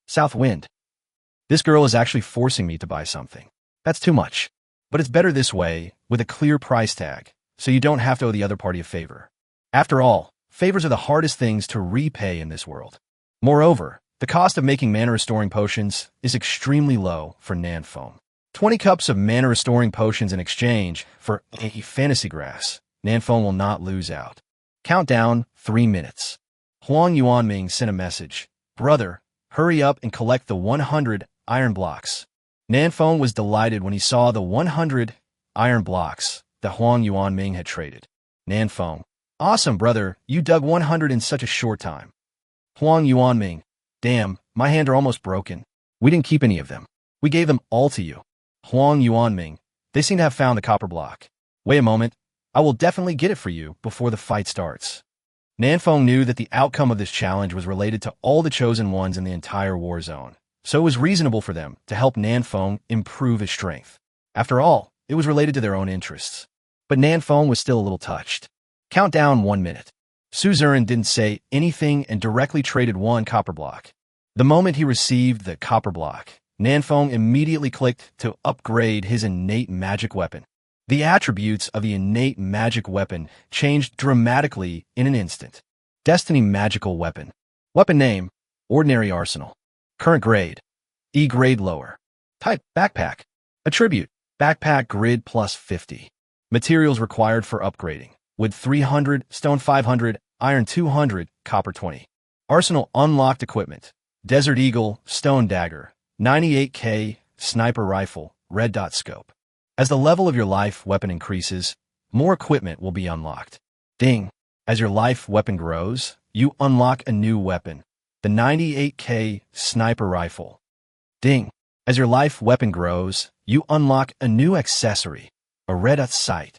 South Wind. This girl is actually forcing me to buy something. That's too much. But it's better this way, with a clear price tag, so you don't have to owe the other party a favor. After all, favors are the hardest things to repay in this world. Moreover, the cost of making mana-restoring potions is extremely low for Nanfeng. 20 cups of mana-restoring potions in exchange for a fantasy grass. Nanfeng will not lose out. Countdown, 3 minutes. Huang Yuanming sent a message. Brother, hurry up and collect the 100 iron blocks. Nanfeng was delighted when he saw the 100 iron blocks that Huang Yuanming had traded. Nanfeng. Awesome, brother. You dug 100 in such a short time. Huang Yuanming. Damn, my hands are almost broken. We didn't keep any of them. We gave them all to you. Huang Yuanming. They seem to have found the copper block. Wait a moment. I will definitely get it for you before the fight starts. Nanfeng knew that the outcome of this challenge was related to all the chosen ones in the entire war zone, so it was reasonable for them to help Nanfeng improve his strength. After all, it was related to their own interests. But Nanfeng was still a little touched. Countdown 1 minute. Suzerain didn't say anything and directly traded 1 copper block. The moment he received the copper block, Nanfeng immediately clicked to upgrade his innate magic weapon. The attributes of the innate magic weapon changed dramatically in an instant. Destiny Magical Weapon. Weapon name, Ordinary Arsenal. Current grade, E grade lower. Type, Backpack. Attribute, Backpack grid plus 50. Materials required for upgrading. Wood 300, stone 500, iron 200, copper 20. Arsenal unlocked equipment. Desert Eagle, stone dagger, 98k, sniper rifle, red dot scope. As the level of your life weapon increases, more equipment will be unlocked. Ding. As your life weapon grows, you unlock a new weapon. The 98k sniper rifle. Ding. As your life weapon grows, you unlock a new accessory, a red dot sight.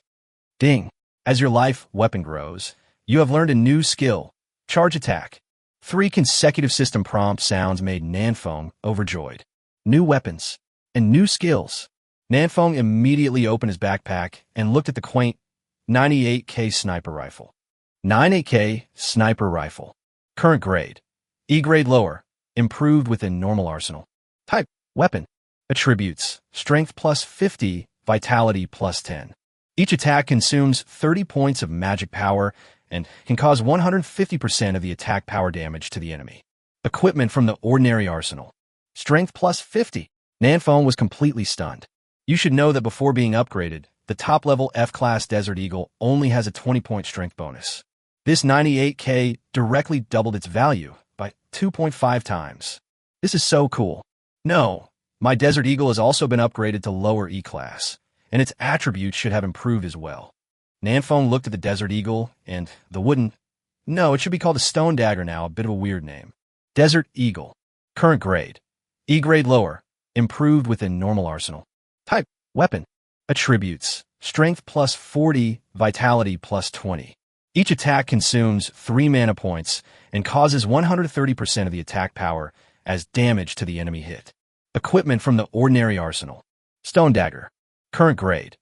Ding. As your life weapon grows, you have learned a new skill, charge attack. 3 consecutive system prompt sounds made Nanfeng overjoyed. New weapons and new skills. Nanfeng immediately opened his backpack and looked at the quaint 98k sniper rifle. 98k sniper rifle. Current grade, E grade lower, improved within normal arsenal. Type, weapon. Attributes, strength plus 50, vitality plus 10. Each attack consumes 30 points of magic power and can cause 150% of the attack power damage to the enemy. Equipment from the ordinary arsenal. Strength plus 50. Nanfeng was completely stunned. You should know that before being upgraded, the top-level F-Class Desert Eagle only has a 20-point strength bonus. This 98k directly doubled its value by 2.5 times. This is so cool. No, my Desert Eagle has also been upgraded to lower E-Class, and its attributes should have improved as well. Nanfeng looked at the Desert Eagle and the wooden... No, it should be called a Stone Dagger now, a bit of a weird name. Desert Eagle. Current grade, E grade lower, improved within normal arsenal. Type, weapon. Attributes, strength plus 40, vitality plus 20. Each attack consumes 3 mana points and causes 130% of the attack power as damage to the enemy hit. Equipment from the ordinary arsenal. Stone Dagger. Current grade,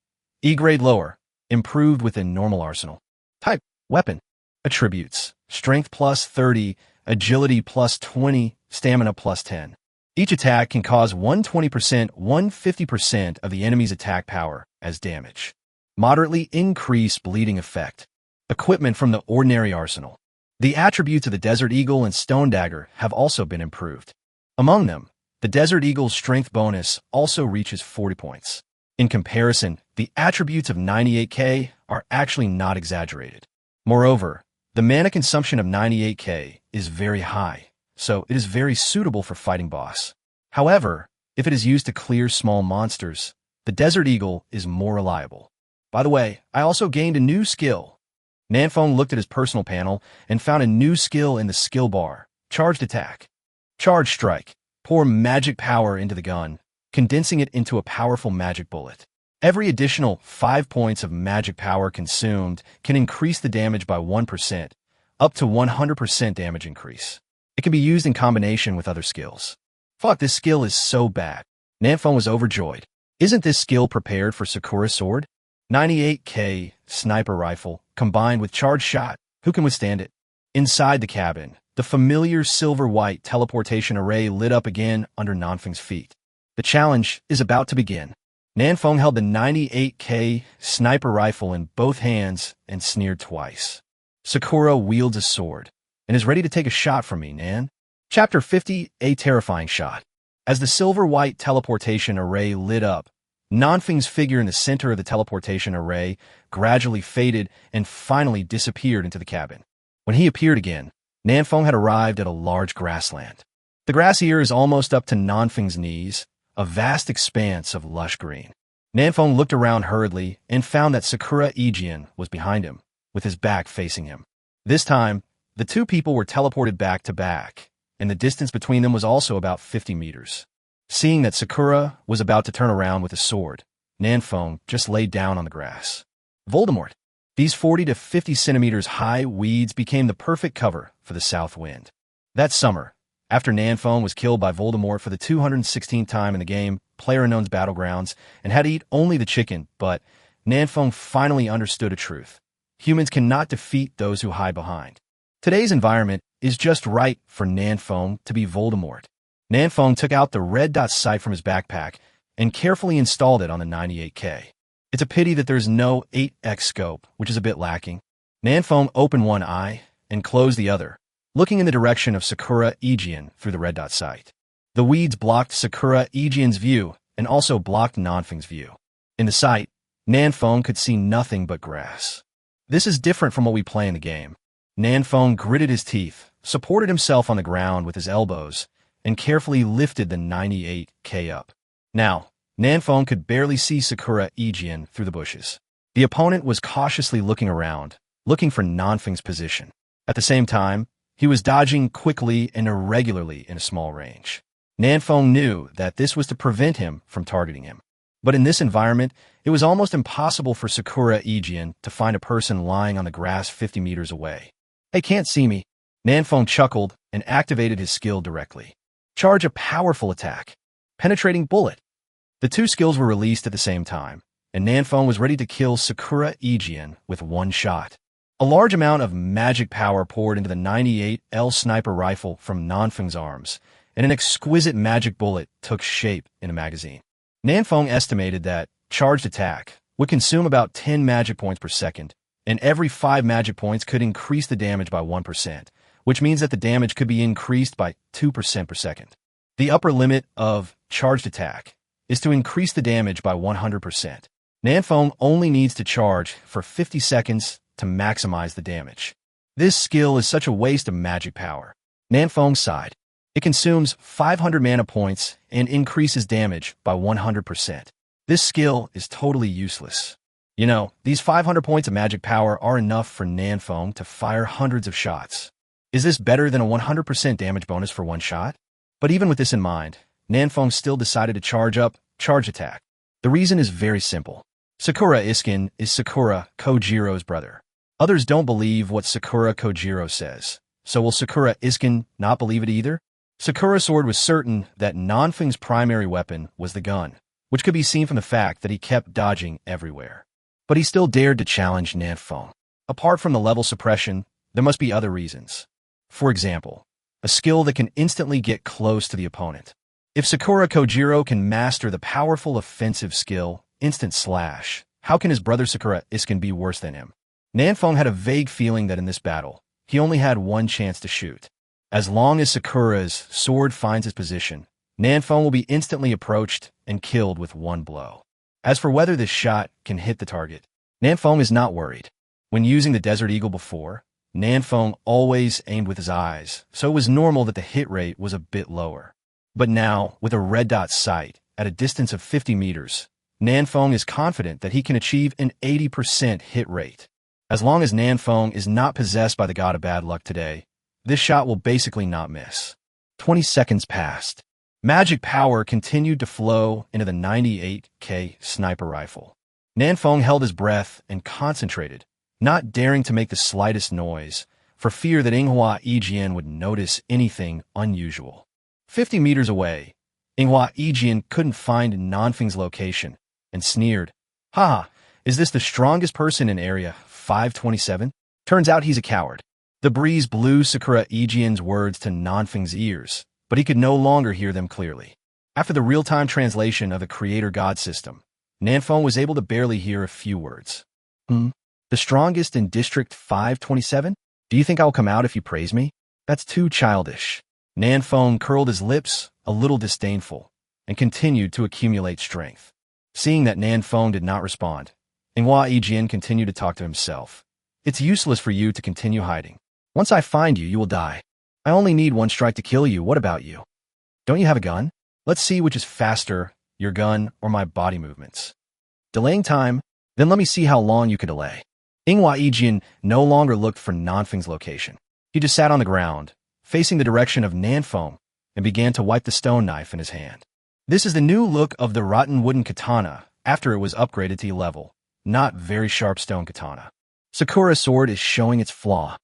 E grade lower, improved within normal arsenal. Type, weapon. Attributes, strength plus 30, agility plus 20, stamina plus 10. Each attack can cause 120%, 150% of the enemy's attack power as damage. Moderately increased bleeding effect. Equipment from the ordinary arsenal. The attributes of the Desert Eagle and Stone Dagger have also been improved. Among them, the Desert Eagle's strength bonus also reaches 40 points. In comparison, the attributes of 98k are actually not exaggerated. Moreover, the mana consumption of 98k is very high, so it is very suitable for fighting boss. However, if it is used to clear small monsters, the Desert Eagle is more reliable. By the way, I also gained a new skill. Nanfeng looked at his personal panel and found a new skill in the skill bar, Charged Attack. Charge Strike. Pour magic power into the gun, condensing it into a powerful magic bullet. Every additional 5 points of magic power consumed can increase the damage by 1%, up to 100% damage increase. It can be used in combination with other skills. Fuck, this skill is so bad. Nanfeng was overjoyed. Isn't this skill prepared for Sakura's sword? 98K sniper rifle, combined with charged shot. Who can withstand it? Inside the cabin, the familiar silver-white teleportation array lit up again under Nanfeng's feet. The challenge is about to begin. Nanfeng held the 98K sniper rifle in both hands and sneered twice. Sakura wields a sword and is ready to take a shot from me, Nan. Chapter 50, A Terrifying Shot. As the silver-white teleportation array lit up, Nanfeng's figure in the center of the teleportation array gradually faded and finally disappeared into the cabin. When he appeared again, Nanfeng had arrived at a large grassland. The grass here is almost up to Nanfeng's knees, a vast expanse of lush green. Nanfeng looked around hurriedly and found that Sakura Ijian was behind him, with his back facing him. This time, the two people were teleported back to back, and the distance between them was also about 50 meters. Seeing that Sakura was about to turn around with a sword, Nanfeng just laid down on the grass. Voldemort. These 40 to 50 centimeters high weeds became the perfect cover for the south wind. That summer, after Nanfeng was killed by Voldemort for the 216th time in the game, PlayerUnknown's Battlegrounds, and had to eat only the chicken, but Nanfeng finally understood a truth. Humans cannot defeat those who hide behind. Today's environment is just right for Nanfeng to be Voldemort. Nanfeng took out the red dot sight from his backpack and carefully installed it on the 98K. It's a pity that there's no 8x scope, which is a bit lacking. Nanfeng opened one eye and closed the other, looking in the direction of Sakura Ijian through the red dot sight. The weeds blocked Sakura Ijian's view and also blocked Nanfeng's view. In the sight, Nanfeng could see nothing but grass. This is different from what we play in the game. Nanfeng gritted his teeth, supported himself on the ground with his elbows, and carefully lifted the 98K up. Now, Nanfeng could barely see Sakura Ijian through the bushes. The opponent was cautiously looking around, looking for Nanfeng's position. At the same time, he was dodging quickly and irregularly in a small range. Nanfeng knew that this was to prevent him from targeting him. But in this environment, it was almost impossible for Sakura Ijian to find a person lying on the grass 50 meters away. They can't see me. Nanfeng chuckled and activated his skill directly. Charge a powerful attack. Penetrating bullet. The two skills were released at the same time, and Nanfeng was ready to kill Sakura Ijian with one shot. A large amount of magic power poured into the 98L sniper rifle from Nanfeng's arms, and an exquisite magic bullet took shape in a magazine. Nanfeng estimated that charged attack would consume about 10 magic points per second, and every 5 magic points could increase the damage by 1%, which means that the damage could be increased by 2% per second. The upper limit of charged attack is to increase the damage by 100%. Nanfeng only needs to charge for 50 seconds to maximize the damage. This skill is such a waste of magic power. Nanfeng sighed. It consumes 500 mana points and increases damage by 100%. This skill is totally useless. You know, these 500 points of magic power are enough for Nanfeng to fire hundreds of shots. Is this better than a 100% damage bonus for one shot? But even with this in mind, Nanfeng still decided to charge up charge attack. The reason is very simple. Sakura Iskin is Sakura Kojiro's brother. Others don't believe what Sakura Kojiro says, so will Sakura Iskin not believe it either? Sakura Sword was certain that Nanfeng's primary weapon was the gun, which could be seen from the fact that he kept dodging everywhere. But he still dared to challenge Nanfeng. Apart from the level suppression, there must be other reasons. For example, a skill that can instantly get close to the opponent. If Sakura Kojiro can master the powerful offensive skill, Instant Slash, how can his brother Sakura Iskin be worse than him? Nanfeng had a vague feeling that in this battle, he only had one chance to shoot. As long as Sakura's sword finds his position, Nanfeng will be instantly approached and killed with one blow. As for whether this shot can hit the target, Nanfeng is not worried. When using the Desert Eagle before, Nanfeng always aimed with his eyes, so it was normal that the hit rate was a bit lower. But now, with a red dot sight, at a distance of 50 meters, Nanfeng is confident that he can achieve an 80% hit rate. As long as Nanfeng is not possessed by the god of bad luck today, this shot will basically not miss. 20 seconds passed. Magic power continued to flow into the 98K sniper rifle. Nanfeng held his breath and concentrated, not daring to make the slightest noise, for fear that Inghua Yijian would notice anything unusual. 50 meters away, Inghua Yijian couldn't find Nanfeng's location and sneered, "Ha! Is this the strongest person in Area 527? Turns out he's a coward." The breeze blew Sakura Yijian's words to Nanfeng's ears, but he could no longer hear them clearly. After the real-time translation of the Creator-God system, Nanfeng was able to barely hear a few words. The strongest in District 527? Do you think I'll come out if you praise me? That's too childish. Nanfeng curled his lips, a little disdainful, and continued to accumulate strength. Seeing that Nanfeng did not respond, Inghua Yijian continued to talk to himself. It's useless for you to continue hiding. Once I find you, you will die. I only need one strike to kill you. What about you? Don't you have a gun? Let's see which is faster, your gun or my body movements. Delaying time? Then let me see how long you can delay. Inghua Yijian no longer looked for Nanfeng's location. He just sat on the ground, facing the direction of Nanfeng, and began to wipe the stone knife in his hand. This is the new look of the rotten wooden katana after it was upgraded to level, not very sharp stone katana. Sakura's sword is showing its flaw.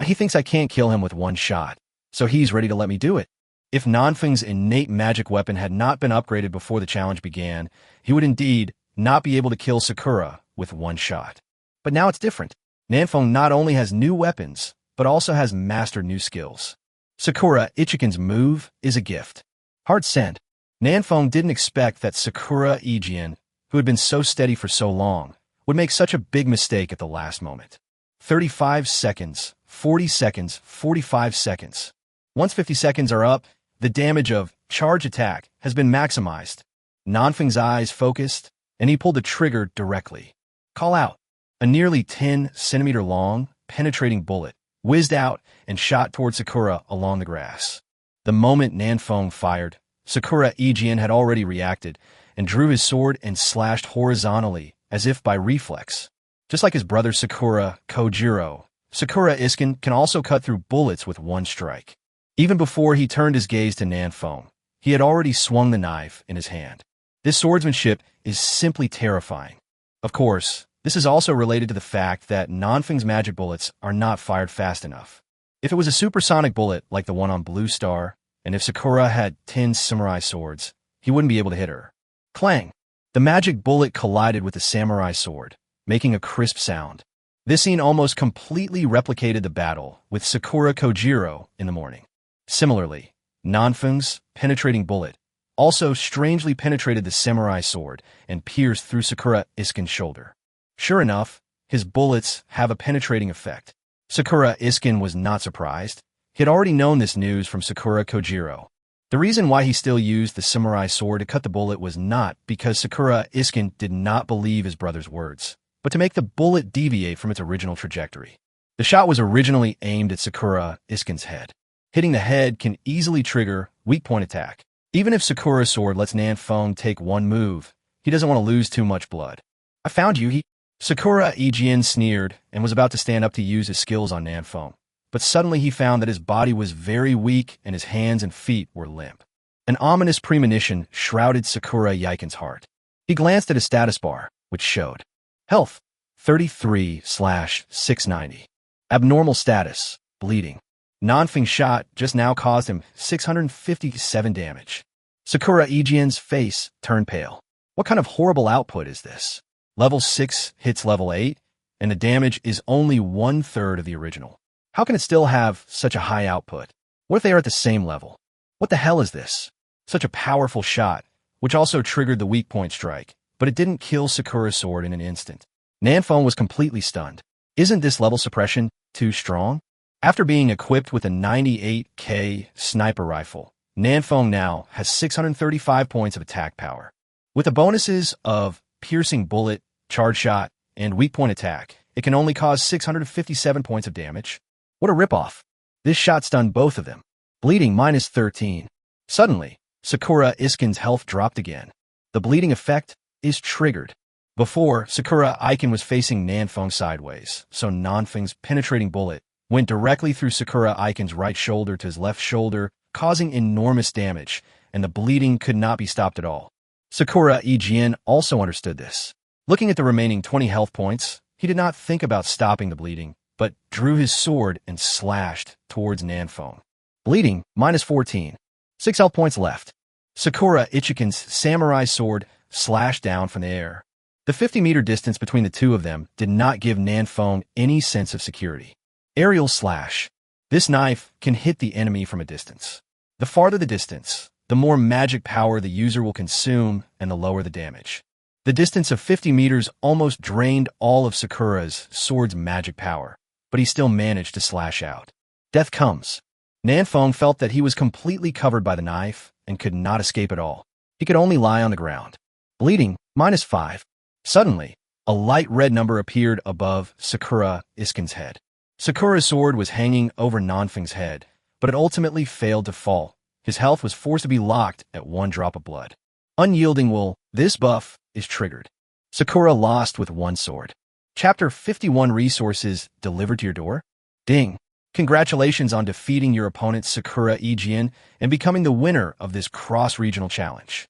He thinks I can't kill him with one shot, so he's ready to let me do it. If Nanfeng's innate magic weapon had not been upgraded before the challenge began, he would indeed not be able to kill Sakura with one shot. But now it's different. Nanfeng not only has new weapons, but also has mastered new skills. Sakura Ichiken's move is a gift. Hard sent. Nanfeng didn't expect that Sakura Yijian, who had been so steady for so long, would make such a big mistake at the last moment. 35 seconds, 40 seconds, 45 seconds. Once 50 seconds are up, the damage of charge attack has been maximized. Nanfeng's eyes focused, and he pulled the trigger directly. Call out. A nearly 10-centimeter long, penetrating bullet whizzed out and shot toward Sakura along the grass. The moment Nanfeng fired, Sakura Yijian had already reacted and drew his sword and slashed horizontally as if by reflex. Just like his brother Sakura Kojiro, Sakura Iskin can also cut through bullets with one strike. Even before he turned his gaze to Nanfeng, he had already swung the knife in his hand. This swordsmanship is simply terrifying. Of course, this is also related to the fact that Nanfeng's magic bullets are not fired fast enough. If it was a supersonic bullet like the one on Blue Star, and if Sakura had 10 samurai swords, he wouldn't be able to hit her. Clang! The magic bullet collided with the samurai sword, making a crisp sound. This scene almost completely replicated the battle with Sakura Kojiro in the morning. Similarly, Nanfeng's penetrating bullet also strangely penetrated the samurai sword and pierced through Sakura Iskin's shoulder. Sure enough, his bullets have a penetrating effect. Sakura Iskin was not surprised. He had already known this news from Sakura Kojiro. The reason why he still used the samurai sword to cut the bullet was not because Sakura Iskin did not believe his brother's words, but to make the bullet deviate from its original trajectory. The shot was originally aimed at Sakura Iskin's head. Hitting the head can easily trigger weak point attack. Even if Sakura's sword lets Nanfeng take one move, he doesn't want to lose too much blood. I found you, Sakura Yijian sneered and was about to stand up to use his skills on Nanfeng. But suddenly he found that his body was very weak and his hands and feet were limp. An ominous premonition shrouded Sakura Yiken's heart. He glanced at his status bar, which showed health 33/690. Abnormal status, bleeding. Nanfeng's shot just now caused him 657 damage. Sakura Yijian's face turned pale. What kind of horrible output is this? Level 6 hits level 8, and the damage is only 1/3 of the original. How can it still have such a high output? What if they are at the same level? What the hell is this? Such a powerful shot, which also triggered the weak point strike, but it didn't kill Sakura's sword in an instant. Nanfeng was completely stunned. Isn't this level suppression too strong? After being equipped with a 98K sniper rifle, Nanfeng now has 635 points of attack power. With the bonuses of piercing bullet, charge shot, and weak point attack, it can only cause 657 points of damage. What a ripoff. This shot stunned both of them. Bleeding -13. Suddenly, Sakura Iskin's health dropped again. The bleeding effect is triggered. Before, Sakura Aiken was facing Nanfeng sideways, so Nanfeng's penetrating bullet went directly through Sakura Aiken's right shoulder to his left shoulder, causing enormous damage, and the bleeding could not be stopped at all. Sakura Ijin also understood this. Looking at the remaining 20 health points, he did not think about stopping the bleeding, but drew his sword and slashed towards Nanfeng. Bleeding, -14. 6 health points left. Sakura Ichiken's samurai sword slashed down from the air. The 50-meter distance between the two of them did not give Nanfeng any sense of security. Aerial slash. This knife can hit the enemy from a distance. The farther the distance, the more magic power the user will consume and the lower the damage. The distance of 50 meters almost drained all of Sakura's sword's magic power, but he still managed to slash out. Death comes. Nanfeng felt that he was completely covered by the knife and could not escape at all. He could only lie on the ground. Bleeding, -5. Suddenly, a light red number appeared above Sakura Iskin's head. Sakura's sword was hanging over Nanfeng's head, but it ultimately failed to fall. His health was forced to be locked at 1 drop of blood. Unyielding will, this buff is triggered. Sakura lost with 1 sword. Chapter 51 Resources delivered to your door? Ding! Congratulations on defeating your opponent Sakura Ijin and becoming the winner of this cross-regional challenge.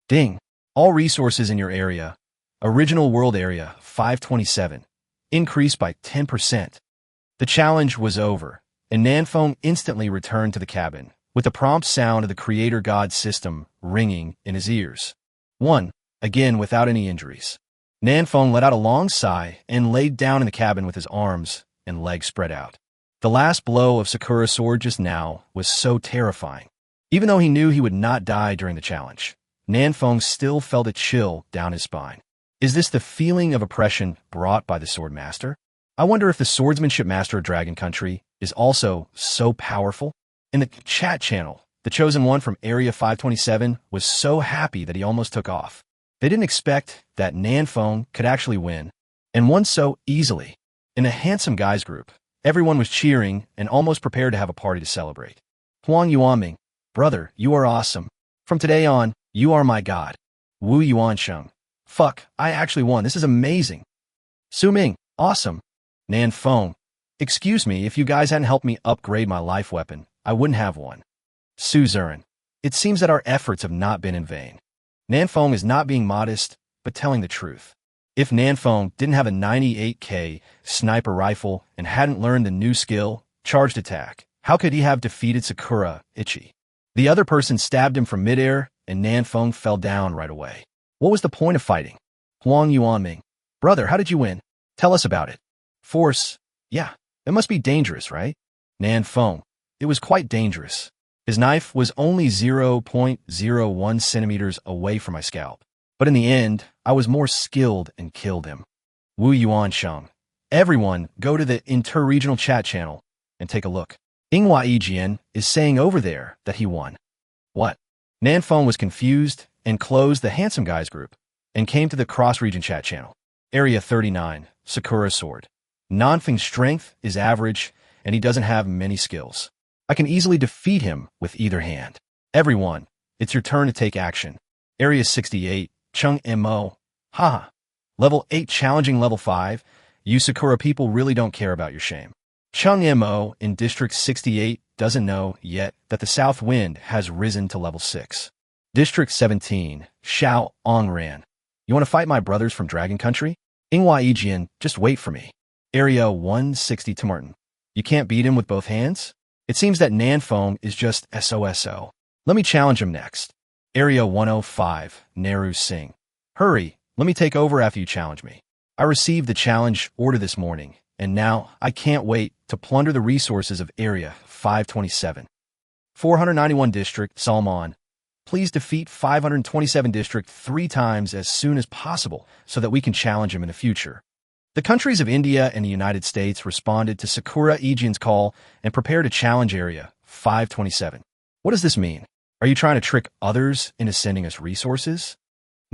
Ding! All resources in your area, Original World Area 527, increased by 10%. The challenge was over, and Nanfeng instantly returned to the cabin, with the prompt sound of the Creator God system ringing in his ears. 1. Again without any injuries. Nanfeng let out a long sigh and laid down in the cabin with his arms and legs spread out. The last blow of Sakura's sword just now was so terrifying. Even though he knew he would not die during the challenge, Nanfeng still felt a chill down his spine. Is this the feeling of oppression brought by the Sword Master? I wonder if the Swordsmanship Master of Dragon Country is also so powerful. In the chat channel, the Chosen One from Area 527 was so happy that he almost took off. They didn't expect that Nanfeng could actually win, and won so easily. In the Handsome Guys group, everyone was cheering and almost prepared to have a party to celebrate. Huang Yuanming, brother, you are awesome. From today on, you are my god. Wu Yuansheng, fuck, I actually won. This is amazing. Su Ming, awesome. Nanfeng, excuse me, if you guys hadn't helped me upgrade my life weapon, I wouldn't have one. Su Zurin, it seems that our efforts have not been in vain. Nanfeng is not being modest, but telling the truth. If Nanfeng didn't have a 98K sniper rifle and hadn't learned the new skill, charged attack, how could he have defeated Sakura Ichi? The other person stabbed him from midair, and Nanfeng fell down right away. What was the point of fighting? Huang Yuanming, brother, how did you win? Tell us about it. Force, yeah, it must be dangerous, right? Nanfeng, it was quite dangerous. His knife was only 0.01 centimeters away from my scalp. But in the end, I was more skilled and killed him. Wu Yuansheng, everyone go to the inter-regional chat channel and take a look. Inghua Yijian is saying over there that he won. What? Nanfeng was confused and closed the Handsome Guys group and came to the cross-region chat channel. Area 39, Sakura Sword. Nanfeng's strength is average, and he doesn't have many skills. I can easily defeat him with either hand. Everyone, it's your turn to take action. Area 68, Chung Mo. Haha. Level 8 challenging level 5. You Sakura people really don't care about your shame. Chung Mo in District 68 doesn't know yet that the South Wind has risen to level 6. District 17, Xiao Ongran. You want to fight my brothers from Dragon Country? Inghua Yijian, just wait for me. Area 160 Timartin. You can't beat him with both hands? It seems that Nanfeng is just SOSO. Let me challenge him next. Area 105, Nehru Singh. Hurry, let me take over after you challenge me. I received the challenge order this morning, and now I can't wait to plunder the resources of Area 527. 491 District, Salman. Please defeat 527 District 3 times as soon as possible so that we can challenge him in the future. The countries of India and the United States responded to Sakura Ijin's call and prepared to challenge Area 527. What does this mean? Are you trying to trick others into sending us resources?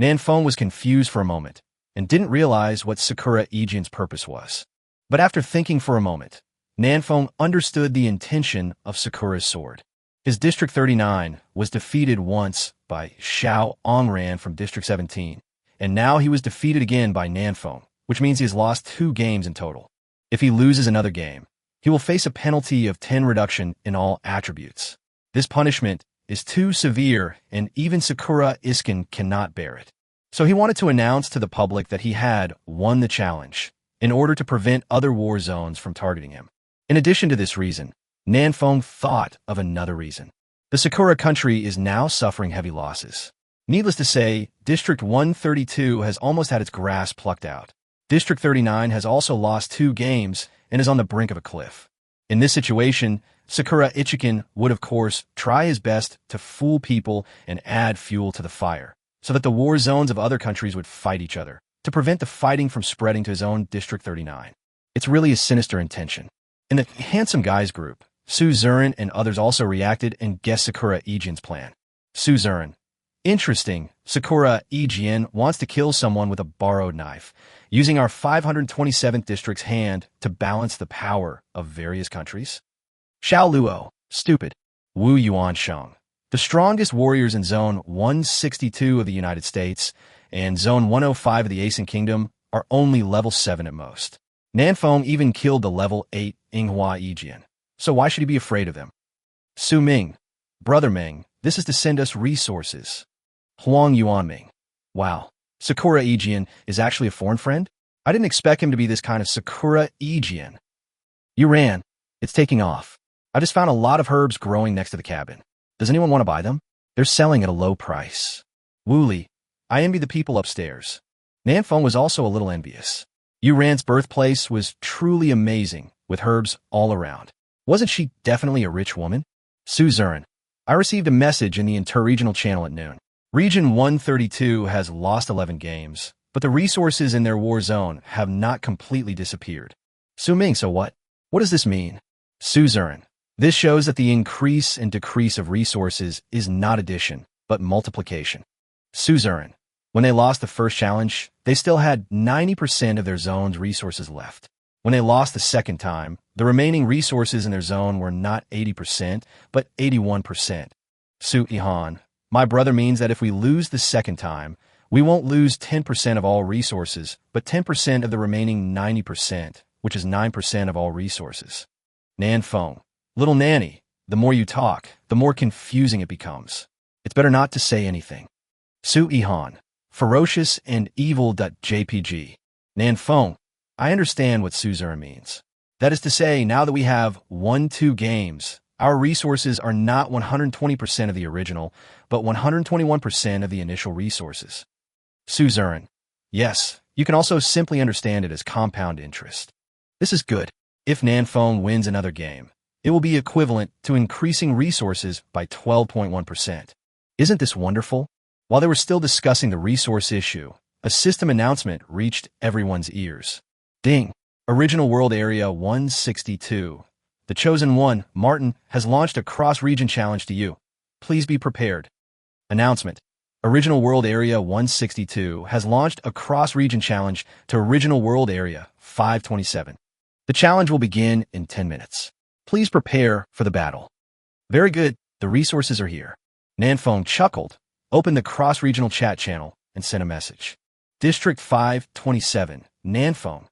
Nanfeng was confused for a moment and didn't realize what Sakura Ijin's purpose was. But after thinking for a moment, Nanfeng understood the intention of Sakura's sword. His District 39 was defeated once by Xiao Ongran from District 17, and now he was defeated again by Nanfeng, which means he has lost 2 games in total. If he loses another game, he will face a penalty of 10 reduction in all attributes. This punishment is too severe, and even Sakura Iskin cannot bear it. So he wanted to announce to the public that he had won the challenge, in order to prevent other war zones from targeting him. In addition to this reason, Nanfeng thought of another reason. The Sakura country is now suffering heavy losses. Needless to say, District 132 has almost had its grass plucked out. District 39 has also lost 2 games and is on the brink of a cliff. In this situation, Sakura Ichikin would of course try his best to fool people and add fuel to the fire, so that the war zones of other countries would fight each other, to prevent the fighting from spreading to his own District 39. It's really a sinister intention. In the Handsome Guys group, Suzuran and others also reacted and guessed Sakura Ijian's plan. Suzuran: interesting, Sakura Ijian wants to kill someone with a borrowed knife, using our 527th district's hand to balance the power of various countries. Xiao Luo: stupid. Wu Yuansheng: the strongest warriors in Zone 162 of the United States and Zone 105 of the Asen Kingdom are only level 7 at most. Nanfeng even killed the level 8 Inghua Ijian, so why should he be afraid of them? Su Ming: brother Ming, this is to send us resources. Huang Yuanming: wow, Sakura Ijian is actually a foreign friend? I didn't expect him to be this kind of Sakura Ijian. Yuran: it's taking off. I just found a lot of herbs growing next to the cabin. Does anyone want to buy them? They're selling at a low price. Wuli: I envy the people upstairs. Nanfeng was also a little envious. Yuran's birthplace was truly amazing, with herbs all around. Wasn't she definitely a rich woman? Suzuran: I received a message in the interregional channel at noon. Region 132 has lost 11 games, but the resources in their war zone have not completely disappeared. Su Ming: so what? What does this mean? Suzuran: this shows that the increase and decrease of resources is not addition, but multiplication. Suzuran: when they lost the first challenge, they still had 90% of their zone's resources left. When they lost the second time, the remaining resources in their zone were not 80%, but 81%. Su Ihan: my brother means that if we lose the second time, we won't lose 10% of all resources, but 10% of the remaining 90%, which is 9% of all resources. Nanfeng: little nanny, the more you talk, the more confusing it becomes. It's better not to say anything. Su Ihan: ferocious and evil.jpg. Nanfeng: I understand what Suzuran means. That is to say, now that we have won 2 games, our resources are not 120% of the original, but 121% of the initial resources. Suzuran: yes, you can also simply understand it as compound interest. This is good. If Nanfeng wins another game, it will be equivalent to increasing resources by 12.1%. Isn't this wonderful? While they were still discussing the resource issue, a system announcement reached everyone's ears. Ding! Original World Area 162. The Chosen One, Martin, has launched a cross-region challenge to you. Please be prepared. Announcement: Original World Area 162 has launched a cross-region challenge to Original World Area 527. The challenge will begin in 10 minutes. Please prepare for the battle. Very good, the resources are here. Nanfeng chuckled, opened the cross-regional chat channel, and sent a message. District 527, Nanfeng.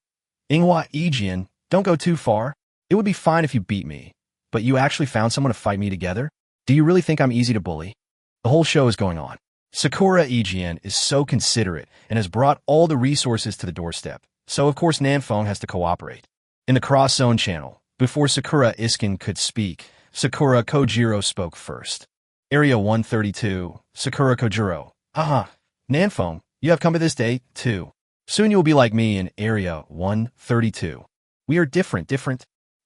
Inghua Ijian, don't go too far. It would be fine if you beat me, but you actually found someone to fight me together? Do you really think I'm easy to bully? The whole show is going on. Sakura Ijian is so considerate and has brought all the resources to the doorstep, so of course Nanfeng has to cooperate. In the cross-zone channel, before Sakura Iskin could speak, Sakura Kojiro spoke first. Area 132, Sakura Kojiro. Aha, Nanfeng, you have come to this day, too. Soon you will be like me in Area 132. We are different.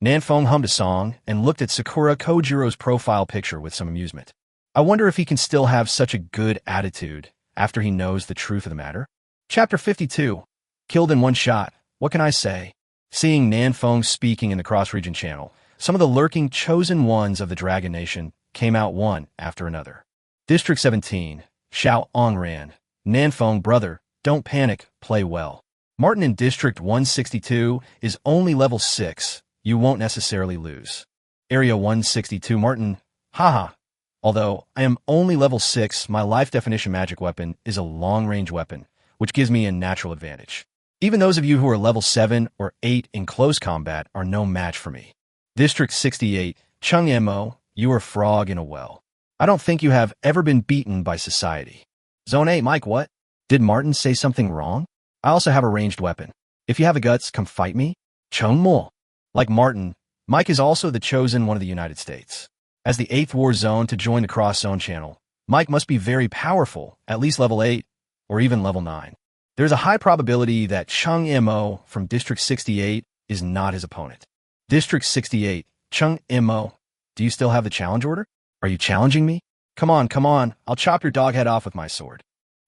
Nanfeng hummed a song and looked at Sakura Kojiro's profile picture with some amusement. I wonder if he can still have such a good attitude after he knows the truth of the matter. Chapter 52. Killed in one shot. What can I say? Seeing Nanfeng speaking in the cross-region channel, some of the lurking chosen ones of the Dragon Nation came out one after another. District 17. Xiao Ongran. Nanfeng, brother, don't panic, play well. Martin in District 162 is only level 6. You won't necessarily lose. Area 162, Martin. Haha, Although I am only level 6, my life definition magic weapon is a long-range weapon, which gives me a natural advantage. Even those of you who are level 7 or 8 in close combat are no match for me. District 68, Chung Mo, you are a frog in a well. I don't think you have ever been beaten by society. Zone 8, Mike, what? Did Martin say something wrong? I also have a ranged weapon. If you have the guts, come fight me. Chung Mo. Like Martin, Mike is also the chosen one of the United States. As the 8th war zone to join the cross-zone channel, Mike must be very powerful, at least level 8, or even level 9. There's a high probability that Chung Mo from District 68 is not his opponent. District 68, Chung Mo, do you still have the challenge order? Are you challenging me? Come on, I'll chop your dog head off with my sword.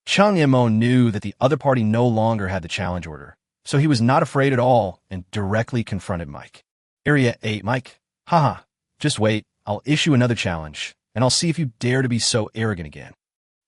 Chung Mo knew that the other party no longer had the challenge order, so he was not afraid at all and directly confronted Mike. Area 8, Mike. Haha, just wait, I'll issue another challenge, and I'll see if you dare to be so arrogant again.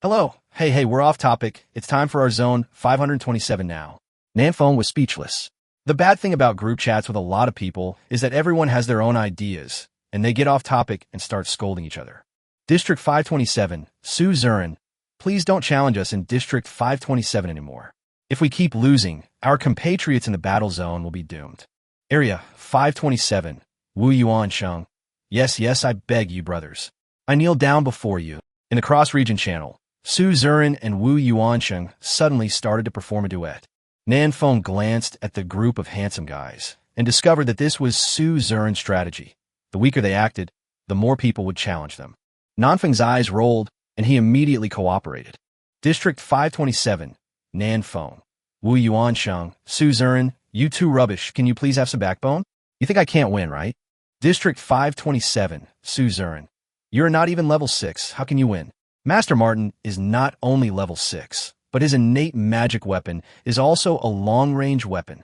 Hello, hey, we're off topic. It's time for our zone 527 now. Nanfeng was speechless. The bad thing about group chats with a lot of people is that everyone has their own ideas, and they get off topic and start scolding each other. District 527, Su Zurin, please don't challenge us in District 527 anymore. If we keep losing, our compatriots in the battle zone will be doomed. Area 527, Wu Yuan Sheng. Yes, I beg you, brothers. I kneel down before you. In the cross-region channel, Su Zurin and Wu Yuansheng suddenly started to perform a duet. Nanfeng glanced at the group of handsome guys and discovered that this was Su Zurin's strategy. The weaker they acted, the more people would challenge them. Nanfeng's eyes rolled, and he immediately cooperated. District 527, Nanfeng. Wu Yuansheng, Su Zurin, you two rubbish, can you please have some backbone? You think I can't win, right? District 527, Su Zurin. You're not even level 6, how can you win? Master Martin is not only level 6, but his innate magic weapon is also a long-range weapon.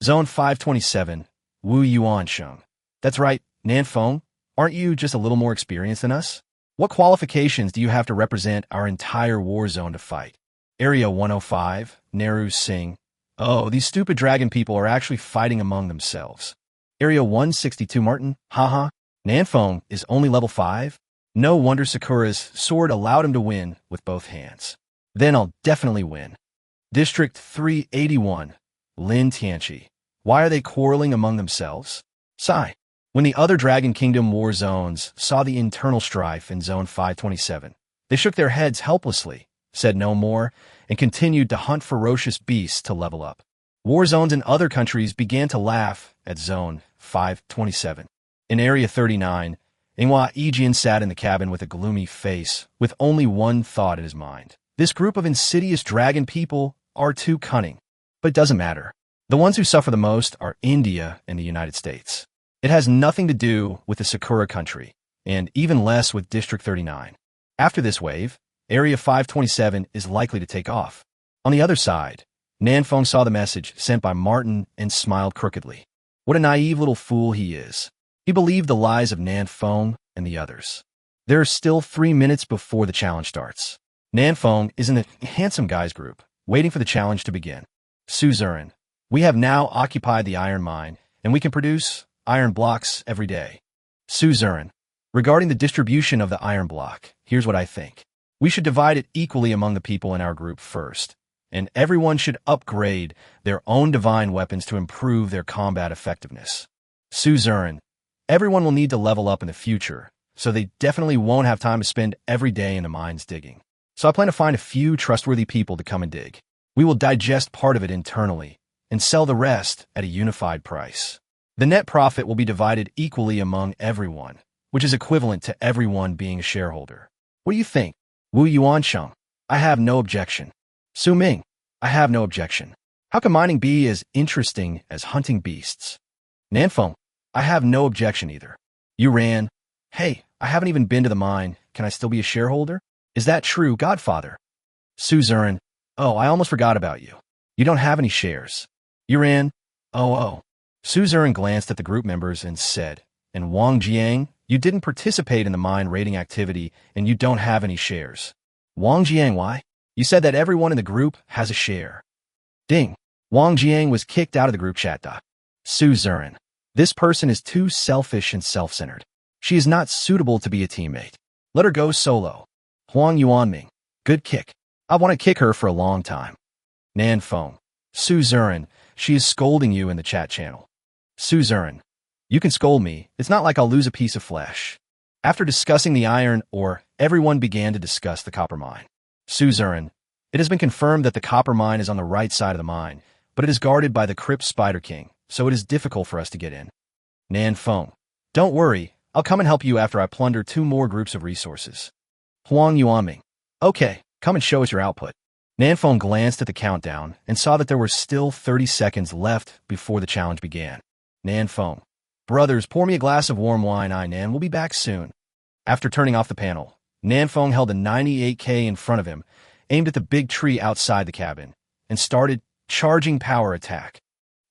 Zone 527, Wu Yuansheng. That's right, Nanfeng, aren't you just a little more experienced than us? What qualifications do you have to represent our entire war zone to fight? Area 105, Nehru Singh. Oh, these stupid dragon people are actually fighting among themselves. Area 162, Martin. Haha. Nanfeng is only level 5? No wonder Sakura's sword allowed him to win with both hands. Then I'll definitely win. District 381, Lin Tianchi. Why are they quarreling among themselves? Sigh. When the other Dragon Kingdom war zones saw the internal strife in Zone 527, they shook their heads helplessly, said no more, and continued to hunt ferocious beasts to level up. War zones in other countries began to laugh at Zone 527. In Area 39, Inghua Yijian sat in the cabin with a gloomy face, with only one thought in his mind. This group of insidious dragon people are too cunning. But it doesn't matter. The ones who suffer the most are India and the United States. It has nothing to do with the Sakura country, and even less with District 39. After this wave, Area 527 is likely to take off. On the other side, Nanfeng saw the message sent by Martin and smiled crookedly. What a naive little fool he is. He believed the lies of Nanfeng and the others. There are still 3 minutes before the challenge starts. Nanfeng is in the handsome guys group, waiting for the challenge to begin. Su Zurin, we have now occupied the iron mine, and we can produce iron blocks every day. Su Zurin, regarding the distribution of the iron block, here's what I think. We should divide it equally among the people in our group first, and everyone should upgrade their own divine weapons to improve their combat effectiveness. Su Zurin, everyone will need to level up in the future, so they definitely won't have time to spend every day in the mines digging. So I plan to find a few trustworthy people to come and dig. We will digest part of it internally and sell the rest at a unified price. The net profit will be divided equally among everyone, which is equivalent to everyone being a shareholder. What do you think? Wu Yuansheng, I have no objection. Su Ming, I have no objection. How can mining be as interesting as hunting beasts? Nanfeng, I have no objection either. You ran. Hey, I haven't even been to the mine. Can I still be a shareholder? Is that true, Godfather? Su Zurin, oh, I almost forgot about you. You don't have any shares. You ran. Oh. Su Zurin glanced at the group members and said, and Wang Jiang, you didn't participate in the mine raiding activity and you don't have any shares. Wang Jiang, why? You said that everyone in the group has a share. Ding. Wang Jiang was kicked out of the group chat. Su Zurin, this person is too selfish and self-centered. She is not suitable to be a teammate. Let her go solo. Huang Yuanming. Good kick. I want to kick her for a long time. Nan Feng. Su Zuran, she is scolding you in the chat channel. Su Zuran. You can scold me. It's not like I'll lose a piece of flesh. After discussing the iron ore, everyone began to discuss the copper mine. Su Zuran. It has been confirmed that the copper mine is on the right side of the mine, but it is guarded by the Crypt Spider King, so it is difficult for us to get in. Nan Feng. Don't worry, I'll come and help you after I plunder 2 more groups of resources. Huang Yuanming. Okay, come and show us your output. Nan Feng glanced at the countdown and saw that there were still 30 seconds left before the challenge began. Nan Feng. Brothers, pour me a glass of warm wine. Nan will be back soon. After turning off the panel, Nan Feng held a 98K in front of him, aimed at the big tree outside the cabin, and started charging power attack.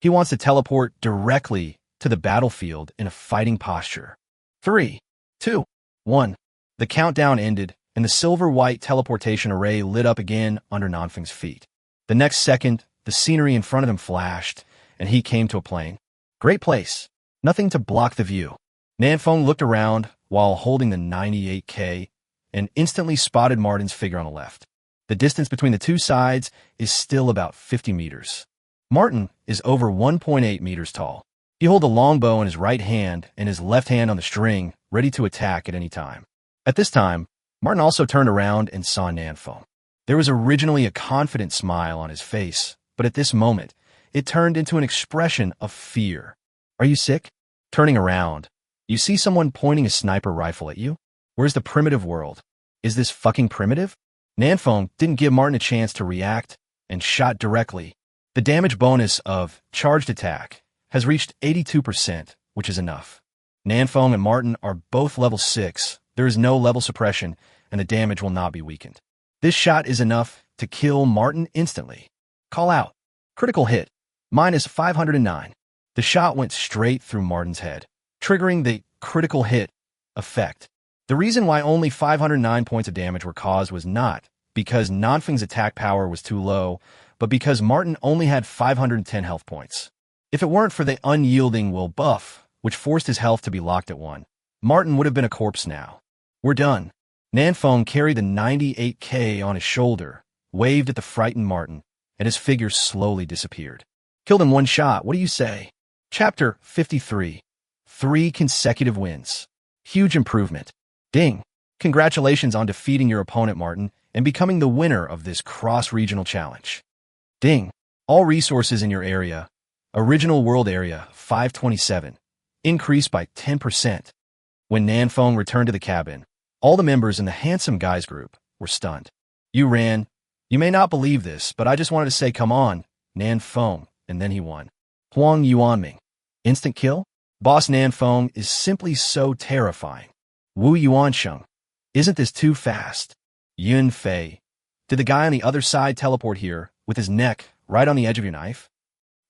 He wants to teleport directly to the battlefield in a fighting posture. 3, 2, 1. The countdown ended, and the silver-white teleportation array lit up again under Nanfeng's feet. The next second, the scenery in front of him flashed, and he came to a plain. Great place. Nothing to block the view. Nanfeng looked around while holding the 98K and instantly spotted Martin's figure on the left. The distance between the two sides is still about 50 meters. Martin is over 1.8 meters tall. He holds a longbow in his right hand and his left hand on the string, ready to attack at any time. At this time, Martin also turned around and saw Nanfeng. There was originally a confident smile on his face, but at this moment, it turned into an expression of fear. Are you sick? Turning around, you see someone pointing a sniper rifle at you? Where's the primitive world? Is this fucking primitive? Nanfeng didn't give Martin a chance to react and shot directly. The damage bonus of charged attack has reached 82%, which is enough. Nanfeng and Martin are both level 6. There is no level suppression, and the damage will not be weakened. This shot is enough to kill Martin instantly. Call out. Critical hit. Minus 509. The shot went straight through Martin's head, triggering the critical hit effect. The reason why only 509 points of damage were caused was not because Nanfeng's attack power was too low, but because Martin only had 510 health points. If it weren't for the unyielding will buff, which forced his health to be locked at 1, Martin would have been a corpse now. We're done. Nanfeng carried the 98K on his shoulder, waved at the frightened Martin, and his figure slowly disappeared. Killed in one shot, what do you say? Chapter 53. 3 consecutive wins. Huge improvement. Ding. Congratulations on defeating your opponent, Martin, and becoming the winner of this cross-regional challenge. Ding. All resources in your area, original world area 527, increased by 10%. When Nanfeng returned to the cabin, all the members in the Handsome Guys group were stunned. You ran. You may not believe this, but I just wanted to say come on, Nanfeng, and then he won. Huang Yuanming. Instant kill? Boss Nanfeng is simply so terrifying. Wu Yuansheng. Isn't this too fast? Yun Fei. Did the guy on the other side teleport here, with his neck right on the edge of your knife?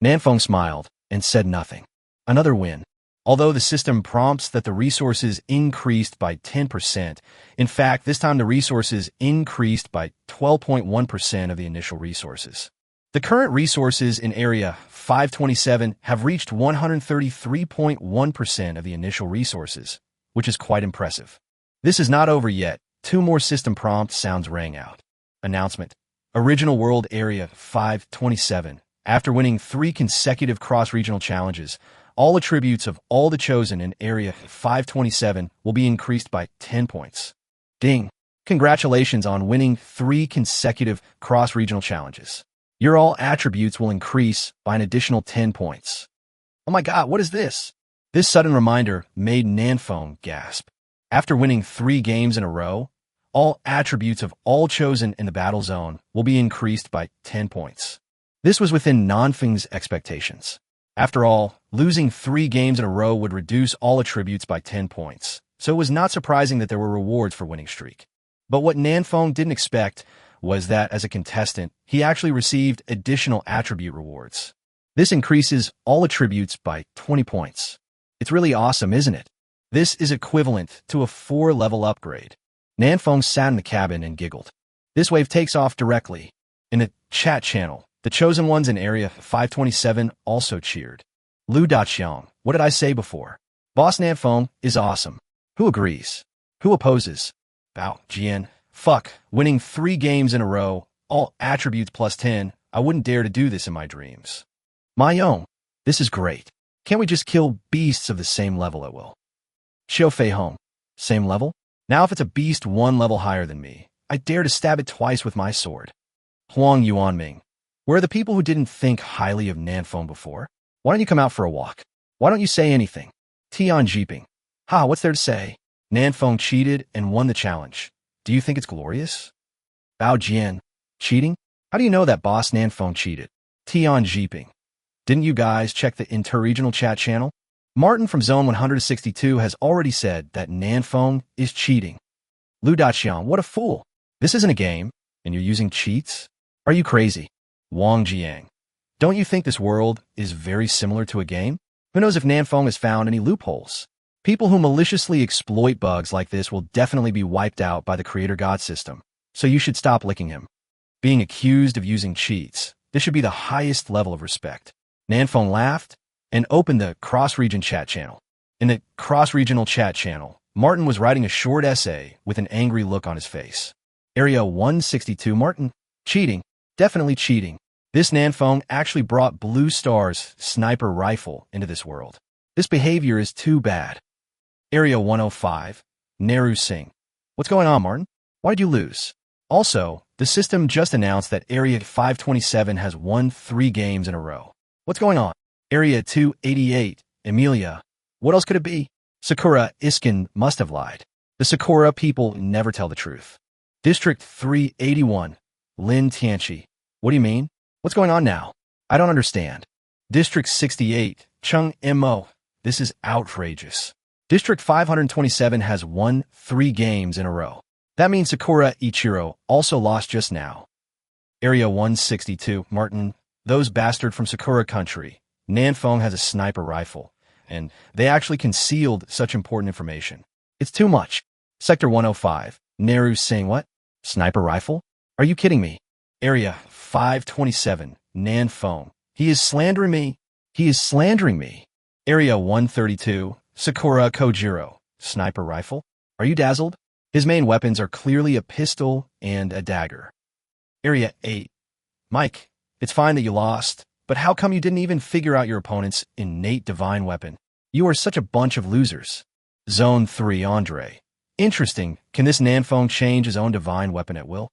Nanfeng smiled and said nothing. Another win. Although the system prompts that the resources increased by 10%, in fact, this time the resources increased by 12.1% of the initial resources. The current resources in Area 527 have reached 133.1% of the initial resources, which is quite impressive. This is not over yet. 2 more system prompt sounds rang out. Announcement. Original World Area 527. After winning 3 consecutive cross-regional challenges, all attributes of all the chosen in Area 527 will be increased by 10 points. Ding. Congratulations on winning 3 consecutive cross-regional challenges. Your all attributes will increase by an additional 10 points. Oh my god, what is this? This sudden reminder made Nanfeng gasp. After winning 3 games in a row, all attributes of all chosen in the battle zone will be increased by 10 points. This was within Nanfeng's expectations. After all, losing 3 games in a row would reduce all attributes by 10 points, so it was not surprising that there were rewards for winning streak. But what Nanfeng didn't expect was that, as a contestant, he actually received additional attribute rewards. This increases all attributes by 20 points. It's really awesome, isn't it? This is equivalent to a 4-level upgrade. Nanfeng sat in the cabin and giggled. This wave takes off directly. In the chat channel, the chosen ones in Area 527 also cheered. Lu Daqiang, what did I say before? Boss Nanfeng is awesome. Who agrees? Who opposes? Bao Jian. Fuck, winning 3 games in a row, all attributes plus 10. I wouldn't dare to do this in my dreams. My own. This is great. Can't we just kill beasts of the same level at will? Xiao Fei Hong. Same level? Now if it's a beast 1 level higher than me, I dare to stab it twice with my sword. Huang Yuanming. Where are the people who didn't think highly of Nanfeng before? Why don't you come out for a walk? Why don't you say anything? Tian Jiping. Ha, what's there to say? Nanfeng cheated and won the challenge. Do you think it's glorious? Bao Jian. Cheating? How do you know that boss Nanfeng cheated? Tian Jiping. Didn't you guys check the interregional chat channel? Martin from Zone 162 has already said that Nanfeng is cheating. Lu Daqiang, what a fool. This isn't a game, and you're using cheats? Are you crazy? Wang Jiang. Don't you think this world is very similar to a game? Who knows if Nanfeng has found any loopholes? People who maliciously exploit bugs like this will definitely be wiped out by the Creator God system, so you should stop licking him. Being accused of using cheats, this should be the highest level of respect. Nanfeng laughed and opened the cross-region chat channel. In the cross-regional chat channel, Martin was writing a short essay with an angry look on his face. Area 162, Martin. Cheating. Definitely cheating. This Nanfeng actually brought Blue Star's sniper rifle into this world. This behavior is too bad. Area 105, Nehru Singh. What's going on, Martin? Why did you lose? Also, the system just announced that Area 527 has won 3 games in a row. What's going on? Area 288, Emilia. What else could it be? Sakura Iskin must have lied. The Sakura people never tell the truth. District 381, Lin Tianchi. What do you mean? What's going on now? I don't understand. District 68, Chung Mo. This is outrageous. District 527 has won 3 games in a row. That means Sakura Ichiro also lost just now. Area 162, Martin. Those bastard from Sakura country. Nanfeng has a sniper rifle, and they actually concealed such important information. It's too much. Sector 105, Nehru Singh. What? Sniper rifle? Are you kidding me? Area 527, Nanfeng. He is slandering me. He is slandering me. Area 132, Sakura Kojiro. Sniper rifle? Are you dazzled? His main weapons are clearly a pistol and a dagger. Area 8. Mike, it's fine that you lost, but how come you didn't even figure out your opponent's innate divine weapon? You are such a bunch of losers. Zone 3, Andre. Interesting. Can this Nanfeng change his own divine weapon at will?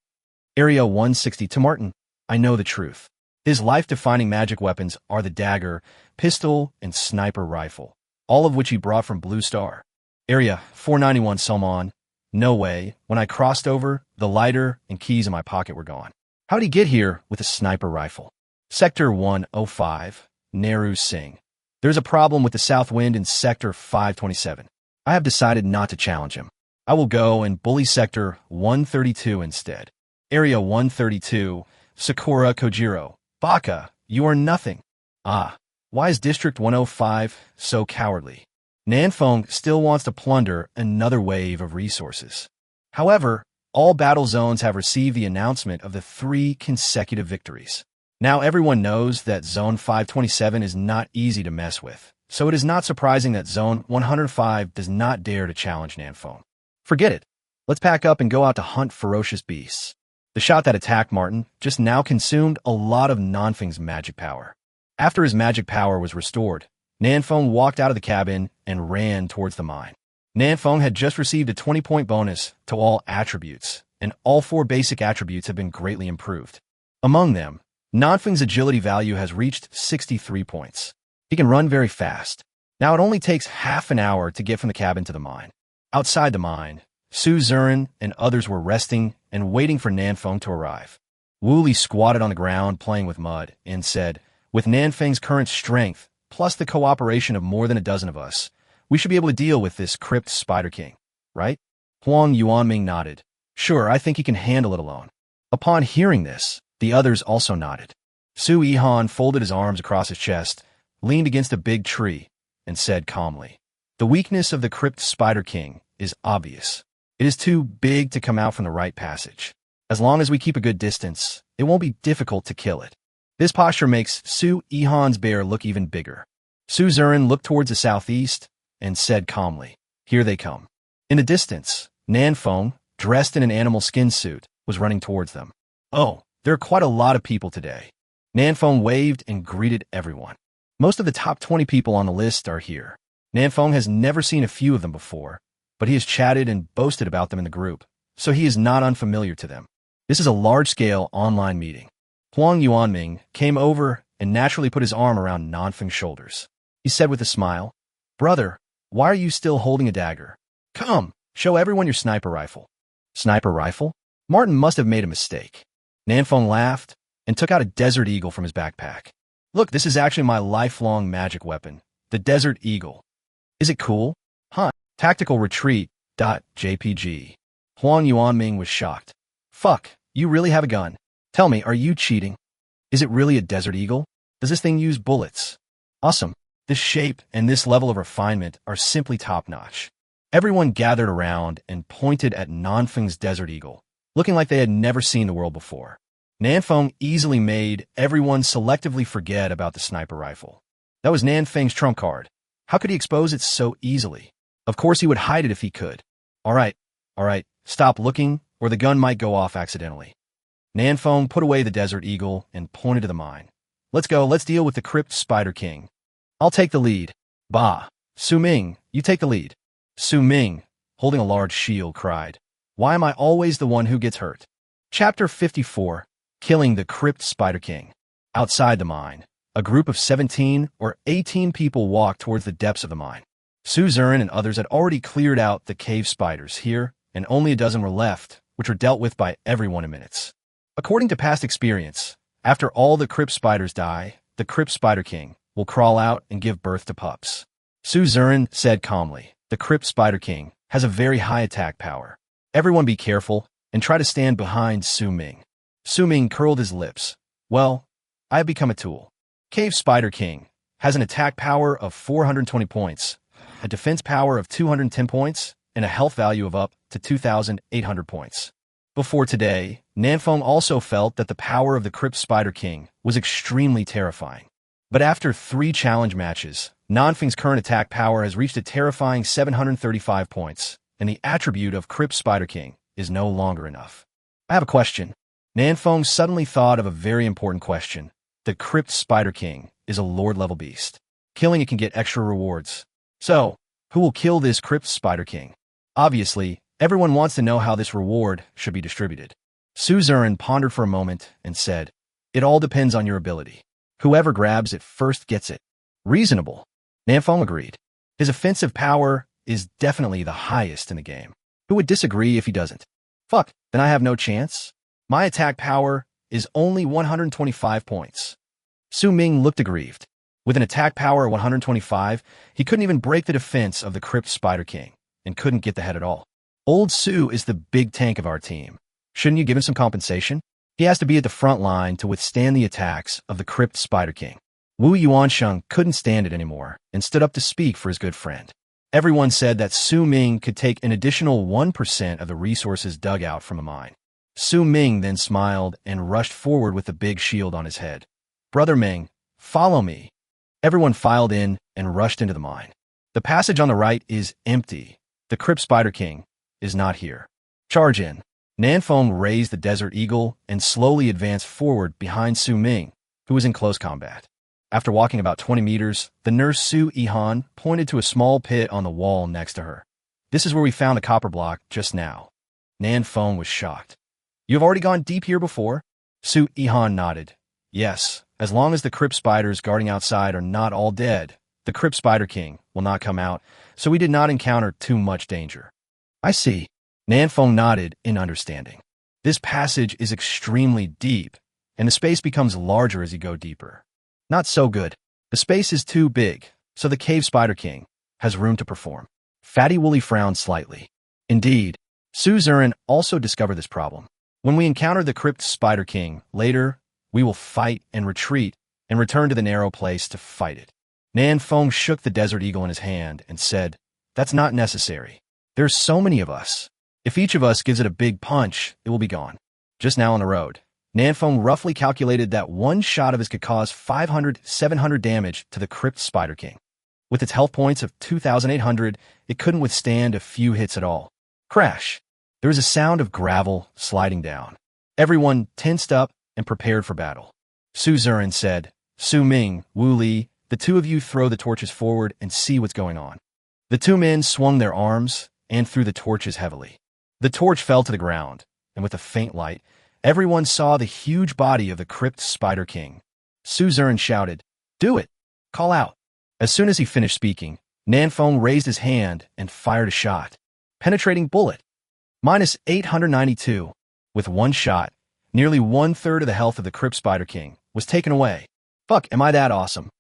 Area 160 to Martin. I know the truth. His life-defining magic weapons are the dagger, pistol, and sniper rifle, all of which he brought from Blue Star. Area 491 Salmon. No way. When I crossed over, the lighter and keys in my pocket were gone. How'd he get here with a sniper rifle? Sector 105, Nehru Singh. There's a problem with the south wind in Sector 527. I have decided not to challenge him. I will go and bully Sector 132 instead. Area 132, Sakura Kojiro. Baka, you are nothing. Ah, why is District 105 so cowardly? Nanfeng still wants to plunder another wave of resources. However, all battle zones have received the announcement of the 3 consecutive victories. Now everyone knows that Zone 527 is not easy to mess with, so it is not surprising that Zone 105 does not dare to challenge Nanfeng. Forget it. Let's pack up and go out to hunt ferocious beasts. The shot that attacked Martin just now consumed a lot of Nanfeng's magic power. After his magic power was restored, Nanfeng walked out of the cabin and ran towards the mine. Nanfeng had just received a 20-point bonus to all attributes, and all 4 basic attributes have been greatly improved. Among them, Nanfeng's agility value has reached 63 points. He can run very fast. Now it only takes half an hour to get from the cabin to the mine. Outside the mine, Su Zurin and others were resting and waiting for Nanfeng to arrive. Wu Li squatted on the ground playing with mud and said, with Nanfeng's current strength, plus the cooperation of more than a dozen of us, we should be able to deal with this crypt Spider King, right? Huang Yuanming nodded. Sure, I think he can handle it alone. Upon hearing this, the others also nodded. Su Yihan folded his arms across his chest, leaned against a big tree, and said calmly, the weakness of the crypt Spider King is obvious. It is too big to come out from the right passage. As long as we keep a good distance, it won't be difficult to kill it. This posture makes Su Yihan's bear look even bigger. Su Zurin looked towards the southeast and said calmly, here they come. In the distance, Nanfeng, dressed in an animal skin suit, was running towards them. Oh, there are quite a lot of people today. Nanfeng waved and greeted everyone. Most of the top 20 people on the list are here. Nanfeng has never seen a few of them before, but he has chatted and boasted about them in the group, so he is not unfamiliar to them. This is a large-scale online meeting. Huang Yuanming came over and naturally put his arm around Nanfeng's shoulders. He said with a smile, "Brother, why are you still holding a dagger? Come, show everyone your sniper rifle." Sniper rifle? Martin must have made a mistake. Nanfeng laughed and took out a Desert Eagle from his backpack. Look, this is actually my lifelong magic weapon, the Desert Eagle. Is it cool? Huh. Tactical retreat. JPG. Huang Yuanming was shocked. Fuck, you really have a gun. Tell me, are you cheating? Is it really a Desert Eagle? Does this thing use bullets? Awesome. This shape and this level of refinement are simply top-notch. Everyone gathered around and pointed at Nanfeng's Desert Eagle, looking like they had never seen the world before. Nanfeng easily made everyone selectively forget about the sniper rifle. That was Nanfeng's trump card. How could he expose it so easily? Of course he would hide it if he could. All right, stop looking, or the gun might go off accidentally. Nanfeng put away the Desert Eagle and pointed to the mine. Let's go, let's deal with the Crypt Spider King. I'll take the lead. Bah. Su Ming, you take the lead. Su Ming, holding a large shield, cried, "Why am I always the one who gets hurt?" Chapter 54. Killing the Crypt Spider King. Outside the mine, a group of 17 or 18 people walked towards the depths of the mine. Su Zhen and others had already cleared out the cave spiders here, and only a dozen were left, which were dealt with by everyone in minutes. According to past experience, after all the Crypt spiders die, the Crypt Spider King will crawl out and give birth to pups. Su Zhen said calmly, "The Crypt Spider King has a very high attack power. Everyone be careful and try to stand behind Su Ming." Su Ming curled his lips. "Well, I have become a tool. Cave Spider King has an attack power of 420 points, a defense power of 210 points, and a health value of up to 2,800 points. Before today, Nanfeng also felt that the power of the Crypt Spider King was extremely terrifying. But after 3 challenge matches, Nanfeng's current attack power has reached a terrifying 735 points, and the attribute of Crypt Spider King is no longer enough. I have a question." Nanfeng suddenly thought of a very important question. The Crypt Spider King is a Lord-level beast. Killing it can get extra rewards. So, who will kill this Crypt Spider King? Obviously, everyone wants to know how this reward should be distributed. Su Zhen pondered for a moment and said, "It all depends on your ability. Whoever grabs it first gets it." Reasonable. Nanfeng agreed. His offensive power is definitely the highest in the game. Who would disagree if he doesn't? Fuck, then I have no chance? My attack power is only 125 points. Su Ming looked aggrieved. With an attack power of 125, he couldn't even break the defense of the Crypt Spider King, and couldn't get the head at all. Old Su is the big tank of our team. Shouldn't you give him some compensation? He has to be at the front line to withstand the attacks of the Crypt Spider King. Wu Yuansheng couldn't stand it anymore, and stood up to speak for his good friend. Everyone said that Su Ming could take an additional 1% of the resources dug out from a mine. Su Ming then smiled and rushed forward with the big shield on his head. "Brother Ming, follow me." Everyone filed in and rushed into the mine. The passage on the right is empty. The Crypt Spider King is not here. Charge in. Nanfeng raised the Desert Eagle and slowly advanced forward behind Su Ming, who was in close combat. After walking about 20 meters, the nurse Su Yihan pointed to a small pit on the wall next to her. "This is where we found the copper block just now." Nanfeng was shocked. "You have already gone deep here before?" Su Yihan nodded. "Yes, as long as the Crypt spiders guarding outside are not all dead, the Crypt Spider King will not come out, so we did not encounter too much danger." "I see." Nanfeng nodded in understanding. This passage is extremely deep, and the space becomes larger as you go deeper. Not so good. The space is too big, so the Cave Spider King has room to perform. Fatty Wooly frowned slightly. Indeed, Su Zhen also discovered this problem. When we encounter the Crypt Spider King later, we will fight and retreat and return to the narrow place to fight it. Nanfeng shook the Desert Eagle in his hand and said, "That's not necessary. There's so many of us. If each of us gives it a big punch, it will be gone." Just now on the road, Nanfeng roughly calculated that one shot of his could cause 500-700 damage to the Crypt Spider King. With its health points of 2,800, it couldn't withstand a few hits at all. Crash! There was a sound of gravel sliding down. Everyone tensed up and prepared for battle. Su Zurin said, Su Ming, Wu Li, the two of you throw the torches forward and see what's going on. The two men swung their arms and threw the torches heavily. The torch fell to the ground, and with a faint light, everyone saw the huge body of the crypt Spider King. Su Zurin shouted, Do it! Call out! As soon as he finished speaking, Nanfeng raised his hand and fired a shot. Penetrating bullet. Minus 892. With one shot, nearly 1/3 of the health of the crypt Spider King was taken away. Fuck, am I that awesome?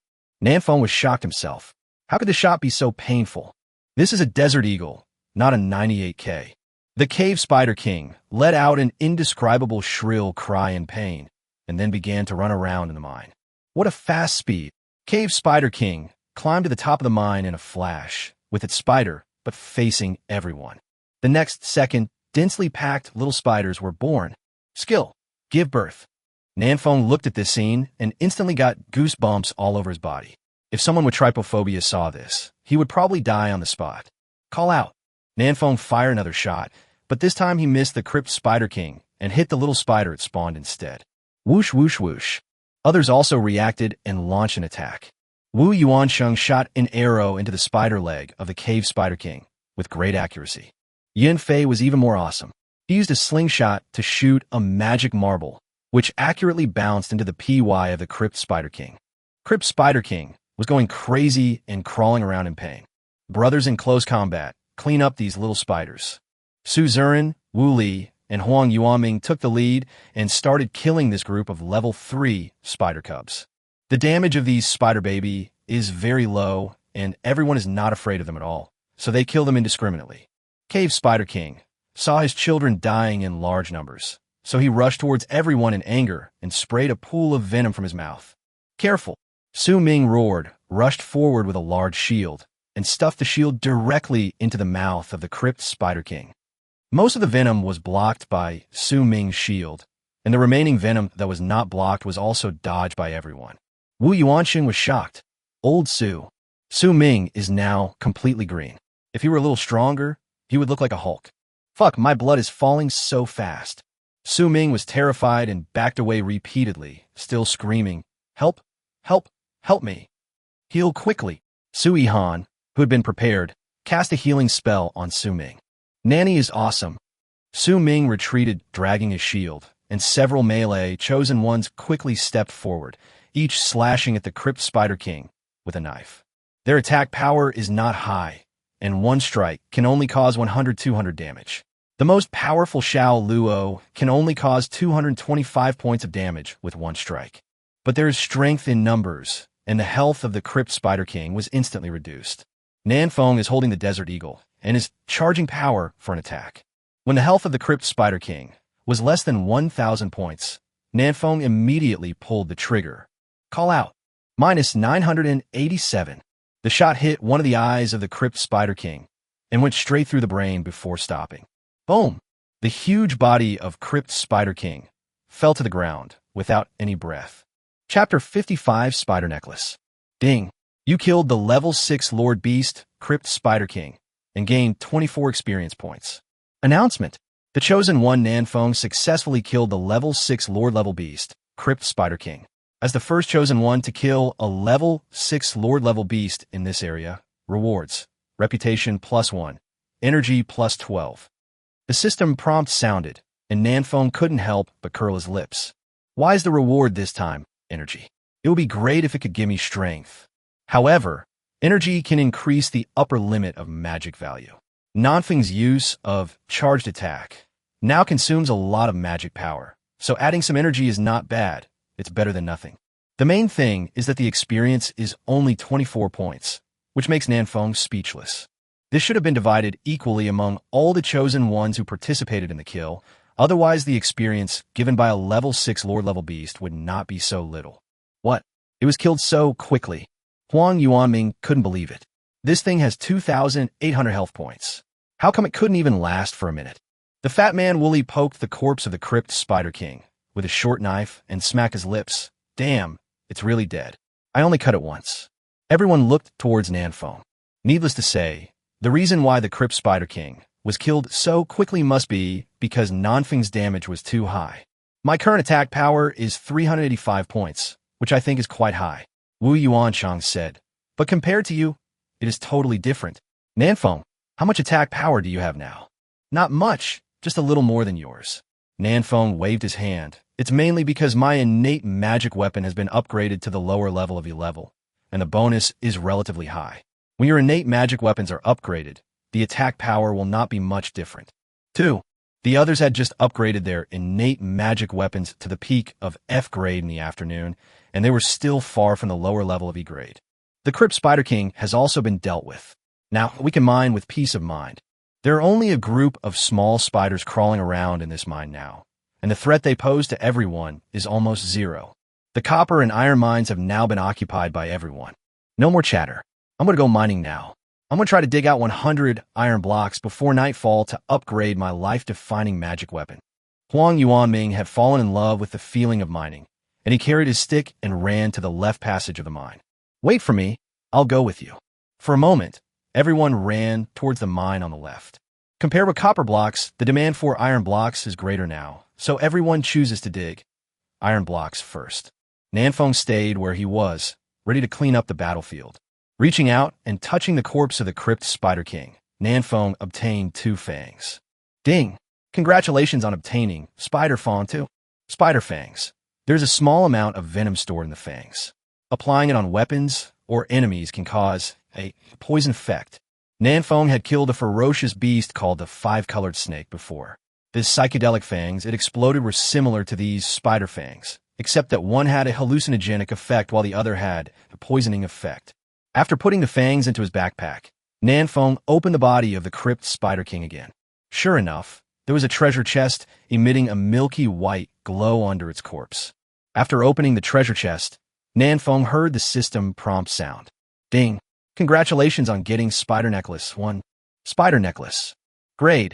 Nanfeng was shocked himself. How could the shot be so painful? This is a Desert Eagle, not a 98K. The Cave Spider King let out an indescribable shrill cry in pain, and then began to run around in the mine. What a fast speed! Cave Spider King climbed to the top of the mine in a flash, with its spider, but facing everyone. The next second, densely packed little spiders were born. Skill. Give birth. Nanfeng looked at this scene and instantly got goosebumps all over his body. If someone with trypophobia saw this, he would probably die on the spot. Call out. Nanfeng fired another shot, but this time he missed the crypt Spider King and hit the little spider it spawned instead. Whoosh, whoosh, whoosh. Others also reacted and launched an attack. Wu Yuansheng shot an arrow into the spider leg of the Cave Spider King with great accuracy. Yin Fei was even more awesome. He used a slingshot to shoot a magic marble, which accurately bounced into the PY of the crypt Spider King. Crypt Spider King was going crazy and crawling around in pain. Brothers in close combat, clean up these little spiders. Su Zurin, Wu Li, and Huang Yuanming took the lead and started killing this group of level 3 spider cubs. The damage of these spider baby is very low, and everyone is not afraid of them at all, so they kill them indiscriminately. Cave Spider King saw his children dying in large numbers, so he rushed towards everyone in anger and sprayed a pool of venom from his mouth. Careful! Su Ming roared, rushed forward with a large shield, and stuffed the shield directly into the mouth of the crypt Spider King. Most of the venom was blocked by Su Ming's shield, and the remaining venom that was not blocked was also dodged by everyone. Wu Yuanxing was shocked. Old Su Ming is now completely green. If he were a little stronger, he would look like a Hulk. Fuck, my blood is falling so fast. Su Ming was terrified and backed away repeatedly, still screaming, Help! Help! Help me! Heal quickly! Su Yihan, who had been prepared, cast a healing spell on Su Ming. Nanny is awesome. Su Ming retreated, dragging his shield, and several melee chosen ones quickly stepped forward, each slashing at the crypt Spider King with a knife. Their attack power is not high, and one strike can only cause 100-200 damage. The most powerful Xiao Luo can only cause 225 points of damage with one strike. But there is strength in numbers, and the health of the crypt Spider King was instantly reduced. Nanfeng is holding the Desert Eagle and is charging power for an attack. When the health of the crypt Spider King was less than 1,000 points, Nanfeng immediately pulled the trigger. Call out. Minus 987. The shot hit one of the eyes of the crypt Spider King and went straight through the brain before stopping. Boom! The huge body of crypt Spider King fell to the ground without any breath. Chapter 55 Spider Necklace. Ding! You killed the level 6 Lord Beast, Crypt Spider King, and gained 24 experience points. Announcement. The Chosen One Nanfeng successfully killed the level 6 Lord Level Beast, Crypt Spider King. As the first Chosen One to kill a level 6 Lord Level Beast in this area, rewards. Reputation +1. Energy +12. The system prompt sounded, and Nanfeng couldn't help but curl his lips. Why is the reward this time energy? It would be great if it could give me strength. However, energy can increase the upper limit of magic value. Nanfeng's use of charged attack now consumes a lot of magic power, so adding some energy is not bad. It's better than nothing. The main thing is that the experience is only 24 points, which makes Nanfeng speechless. This should have been divided equally among all the Chosen Ones who participated in the kill, otherwise the experience given by a level 6 Lord Level Beast would not be so little. What? It was killed so quickly. Huang Yuanming couldn't believe it. This thing has 2,800 health points. How come it couldn't even last for a minute? The fat man Wooly poked the corpse of the crypt Spider King with a short knife and smacked his lips. Damn, it's really dead. I only cut it once. Everyone looked towards Nanfeng. Needless to say, the reason why the crypt Spider King was killed so quickly must be because Nanfeng's damage was too high. My current attack power is 385 points, which I think is quite high, Wu Yuanshang said. But compared to you, it is totally different. Nanfeng, how much attack power do you have now? Not much, just a little more than yours. Nanfeng waved his hand. It's mainly because my innate magic weapon has been upgraded to the lower level of E-level, and the bonus is relatively high. When your innate magic weapons are upgraded, the attack power will not be much different. 2. The others had just upgraded their innate magic weapons to the peak of F grade in the afternoon, and they were still far from the lower level of E grade. The Crypt Spider King has also been dealt with. Now, we can mine with peace of mind. There are only a group of small spiders crawling around in this mine now, and the threat they pose to everyone is almost zero. The copper and iron mines have now been occupied by everyone. No more chatter. I'm going to go mining now. I'm going to try to dig out 100 iron blocks before nightfall to upgrade my life-defining magic weapon. Huang Yuanming had fallen in love with the feeling of mining, and he carried his stick and ran to the left passage of the mine. Wait for me. I'll go with you. For a moment, everyone ran towards the mine on the left. Compared with copper blocks, the demand for iron blocks is greater now, so everyone chooses to dig iron blocks first. Nanfeng stayed where he was, ready to clean up the battlefield. Reaching out and touching the corpse of the Crypt Spider King, Nanfeng obtained 2 fangs. Ding! Congratulations on obtaining Spider Fawn 2. Spider Fangs. There's a small amount of venom stored in the fangs. Applying it on weapons or enemies can cause a poison effect. Nanfeng had killed a ferocious beast called the Five-Colored Snake before. His psychedelic fangs it exploded were similar to these spider fangs, except that one had a hallucinogenic effect while the other had a poisoning effect. After putting the fangs into his backpack, Nanfeng opened the body of the Crypt Spider King again. Sure enough, there was a treasure chest emitting a milky white glow under its corpse. After opening the treasure chest, Nanfeng heard the system prompt sound. Ding! Congratulations on getting Spider Necklace 1. Spider Necklace. Grade: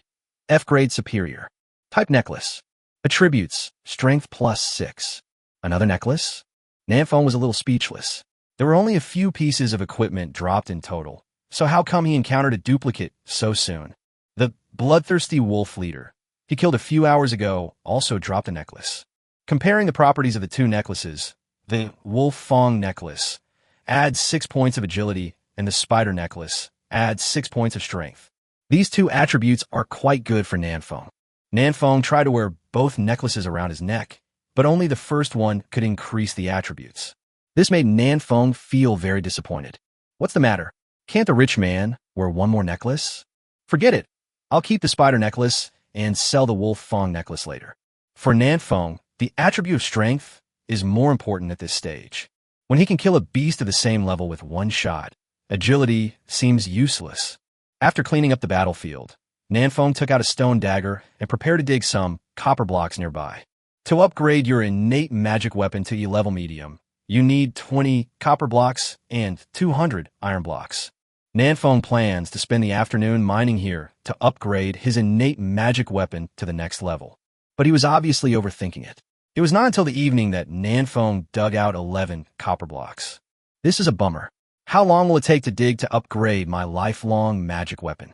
F grade superior. Type necklace. Attributes: Strength +6. Another necklace? Nanfeng was a little speechless. There were only a few pieces of equipment dropped in total, so how come he encountered a duplicate so soon? The bloodthirsty wolf leader he killed a few hours ago also dropped a necklace. Comparing the properties of the 2 necklaces, the Wolf Fong necklace adds 6 points of agility and the Spider necklace adds 6 points of strength. These 2 attributes are quite good for Nanfeng. Nanfeng tried to wear both necklaces around his neck, but only the first one could increase the attributes. This made Nanfeng feel very disappointed. What's the matter? Can't the rich man wear one more necklace? Forget it. I'll keep the spider necklace and sell the wolf fong necklace later. For Nanfeng, the attribute of strength is more important at this stage. When he can kill a beast of the same level with one shot, agility seems useless. After cleaning up the battlefield, Nanfeng took out a stone dagger and prepared to dig some copper blocks nearby. To upgrade your innate magic weapon to E-level medium, you need 20 copper blocks and 200 iron blocks. Nanfeng plans to spend the afternoon mining here to upgrade his innate magic weapon to the next level. But he was obviously overthinking it. It was not until the evening that Nanfeng dug out 11 copper blocks. This is a bummer. How long will it take to dig to upgrade my lifelong magic weapon?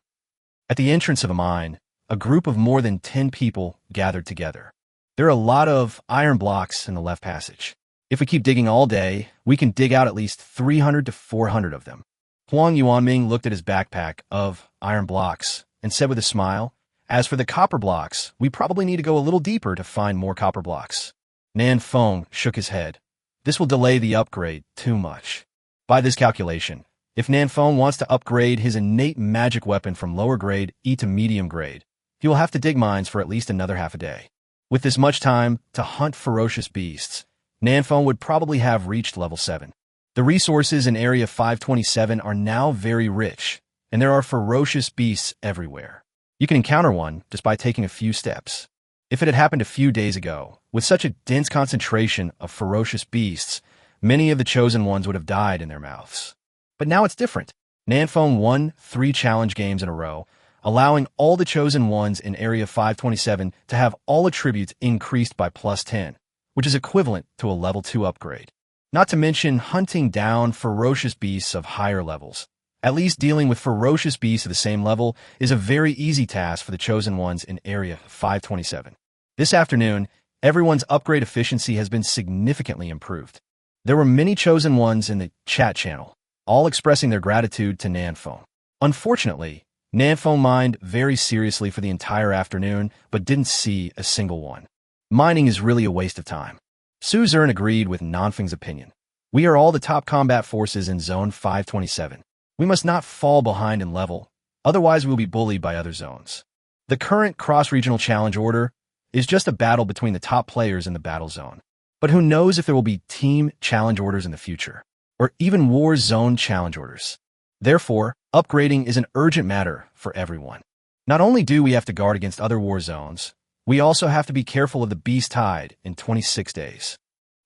At the entrance of a mine, a group of more than 10 people gathered together. There are a lot of iron blocks in the left passage. If we keep digging all day, we can dig out at least 300 to 400 of them. Huang Yuanming looked at his backpack of iron blocks and said with a smile, as for the copper blocks, we probably need to go a little deeper to find more copper blocks. Nanfeng shook his head. This will delay the upgrade too much. By this calculation, if Nanfeng wants to upgrade his innate magic weapon from lower grade E to medium grade, he will have to dig mines for at least another half a day. With this much time to hunt ferocious beasts, Nanfeng would probably have reached level 7. The resources in Area 527 are now very rich, and there are ferocious beasts everywhere. You can encounter one just by taking a few steps. If it had happened a few days ago, with such a dense concentration of ferocious beasts, many of the chosen ones would have died in their mouths. But now it's different. Nanfeng won 3 challenge games in a row, allowing all the chosen ones in Area 527 to have all attributes increased by +10. Which is equivalent to a level 2 upgrade. Not to mention hunting down ferocious beasts of higher levels. At least dealing with ferocious beasts at the same level is a very easy task for the chosen ones in Area 527. This afternoon, everyone's upgrade efficiency has been significantly improved. There were many chosen ones in the chat channel, all expressing their gratitude to Nanfeng. Unfortunately, Nanfeng mined very seriously for the entire afternoon, but didn't see a single one. Mining is really a waste of time. Su Zern agreed with Nanfeng's opinion. We are all the top combat forces in Zone 527. We must not fall behind in level, otherwise we'll be bullied by other zones. The current cross-regional challenge order is just a battle between the top players in the battle zone. But who knows if there will be team challenge orders in the future, or even war zone challenge orders. Therefore, upgrading is an urgent matter for everyone. Not only do we have to guard against other war zones, we also have to be careful of the beast tide in 26 days.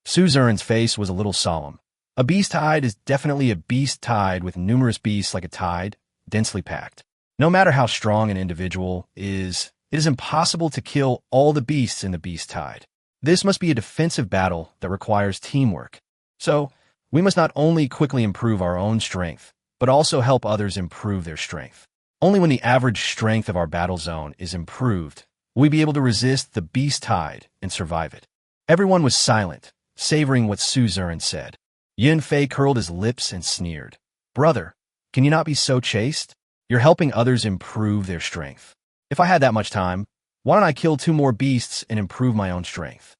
Su Zern's face was a little solemn. A beast tide is definitely a beast tide with numerous beasts like a tide, densely packed. No matter how strong an individual is, it is impossible to kill all the beasts in the beast tide. This must be a defensive battle that requires teamwork. So, we must not only quickly improve our own strength, but also help others improve their strength. Only when the average strength of our battle zone is improved, will we be able to resist the beast tide and survive it. Everyone was silent, savoring what Su Zern said. Yin Fei curled his lips and sneered. Brother, can you not be so chaste? You're helping others improve their strength. If I had that much time, why don't I kill 2 more beasts and improve my own strength?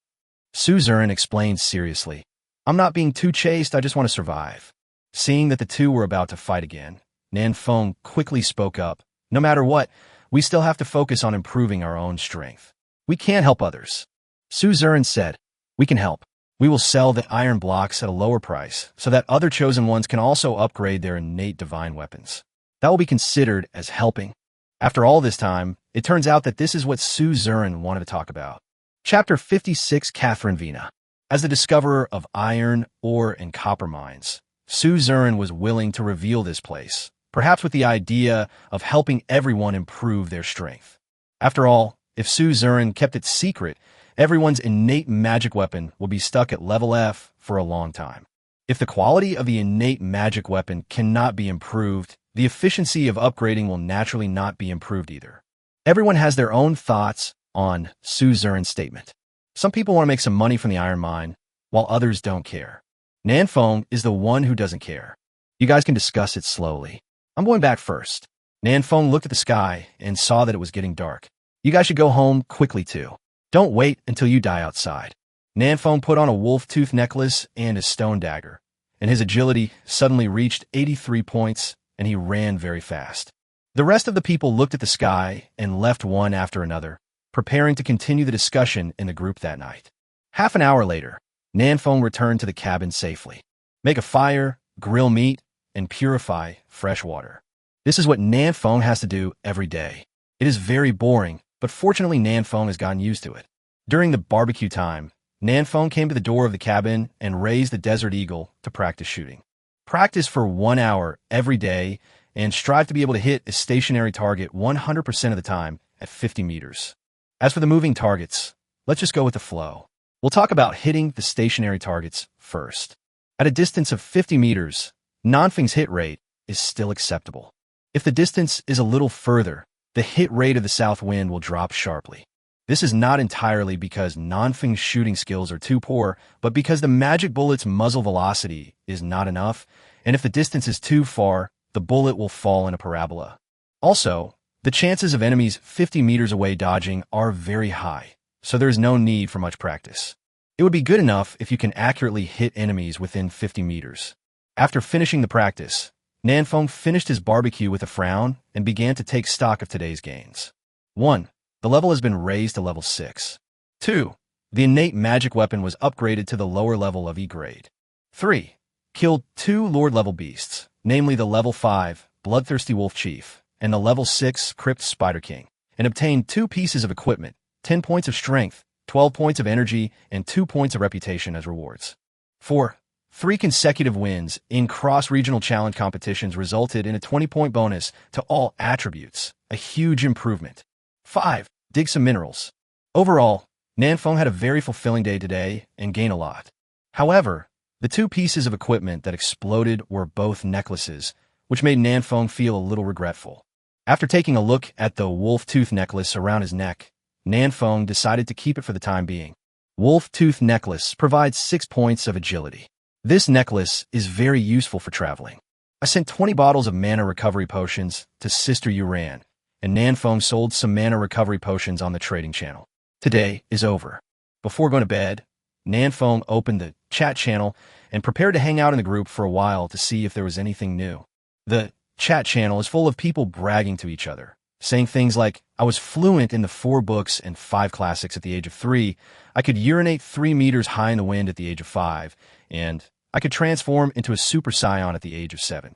Su Zern explained seriously. I'm not being too chaste, I just want to survive. Seeing that the two were about to fight again, Nanfeng quickly spoke up. No matter what, we still have to focus on improving our own strength. We can't help others. Su Zern said, we can help. We will sell the iron blocks at a lower price so that other chosen ones can also upgrade their innate divine weapons. That will be considered as helping. After all this time, it turns out that this is what Su Zern wanted to talk about. Chapter 56, Catherine Vina. As the discoverer of iron, ore, and copper mines, Su Zern was willing to reveal this place, perhaps with the idea of helping everyone improve their strength. After all, if Su Zern kept it secret, everyone's innate magic weapon will be stuck at level F for a long time. If the quality of the innate magic weapon cannot be improved, the efficiency of upgrading will naturally not be improved either. Everyone has their own thoughts on Su Zern's statement. Some people want to make some money from the iron mine, while others don't care. Nanfeng is the one who doesn't care. You guys can discuss it slowly. I'm going back first. Nanfeng looked at the sky and saw that it was getting dark. You guys should go home quickly too. Don't wait until you die outside. Nanfeng put on a wolf tooth necklace and a stone dagger, and his agility suddenly reached 83 points, and he ran very fast. The rest of the people looked at the sky and left one after another, preparing to continue the discussion in the group that night. Half an hour later, Nanfeng returned to the cabin safely. Make a fire, grill meat, and purify fresh water. This is what Nanfeng has to do every day. It is very boring, but fortunately Nanfeng has gotten used to it. During the barbecue time, Nanfeng came to the door of the cabin and raised the Desert Eagle to practice shooting. Practice for 1 hour every day and strive to be able to hit a stationary target 100% of the time at 50 meters. As for the moving targets, let's just go with the flow. We'll talk about hitting the stationary targets first. At a distance of 50 meters, Nanfeng's hit rate is still acceptable. If the distance is a little further, the hit rate of the south wind will drop sharply. This is not entirely because Nanfeng's shooting skills are too poor, but because the magic bullet's muzzle velocity is not enough, and if the distance is too far, the bullet will fall in a parabola. Also, the chances of enemies 50 meters away dodging are very high, so there is no need for much practice. It would be good enough if you can accurately hit enemies within 50 meters. After finishing the practice, Nanfeng finished his barbecue with a frown and began to take stock of today's gains. 1. The level has been raised to level 6. 2. The innate magic weapon was upgraded to the lower level of E grade. 3. Killed 2 Lord-level beasts, namely the level 5 Bloodthirsty Wolf Chief and the level 6 Crypt Spider King, and obtained 2 pieces of equipment, 10 points of strength, 12 points of energy, and 2 points of reputation as rewards. 4. 3 consecutive wins in cross-regional challenge competitions resulted in a 20-point bonus to all attributes, a huge improvement. 5. Dig some minerals. Overall, Nanfeng had a very fulfilling day today and gained a lot. However, the 2 pieces of equipment that exploded were both necklaces, which made Nanfeng feel a little regretful. After taking a look at the wolf tooth necklace around his neck, Nanfeng decided to keep it for the time being. Wolf tooth necklace provides 6 points of agility. This necklace is very useful for traveling. I sent 20 bottles of mana recovery potions to Sister Yuran, and Nanfeng sold some mana recovery potions on the trading channel. Today is over. Before going to bed, Nanfeng opened the chat channel and prepared to hang out in the group for a while to see if there was anything new. The chat channel is full of people bragging to each other, saying things like, I was fluent in the 4 books and 5 classics at the age of 3, I could urinate 3 meters high in the wind at the age of 5, and I could transform into a super scion at the age of 7.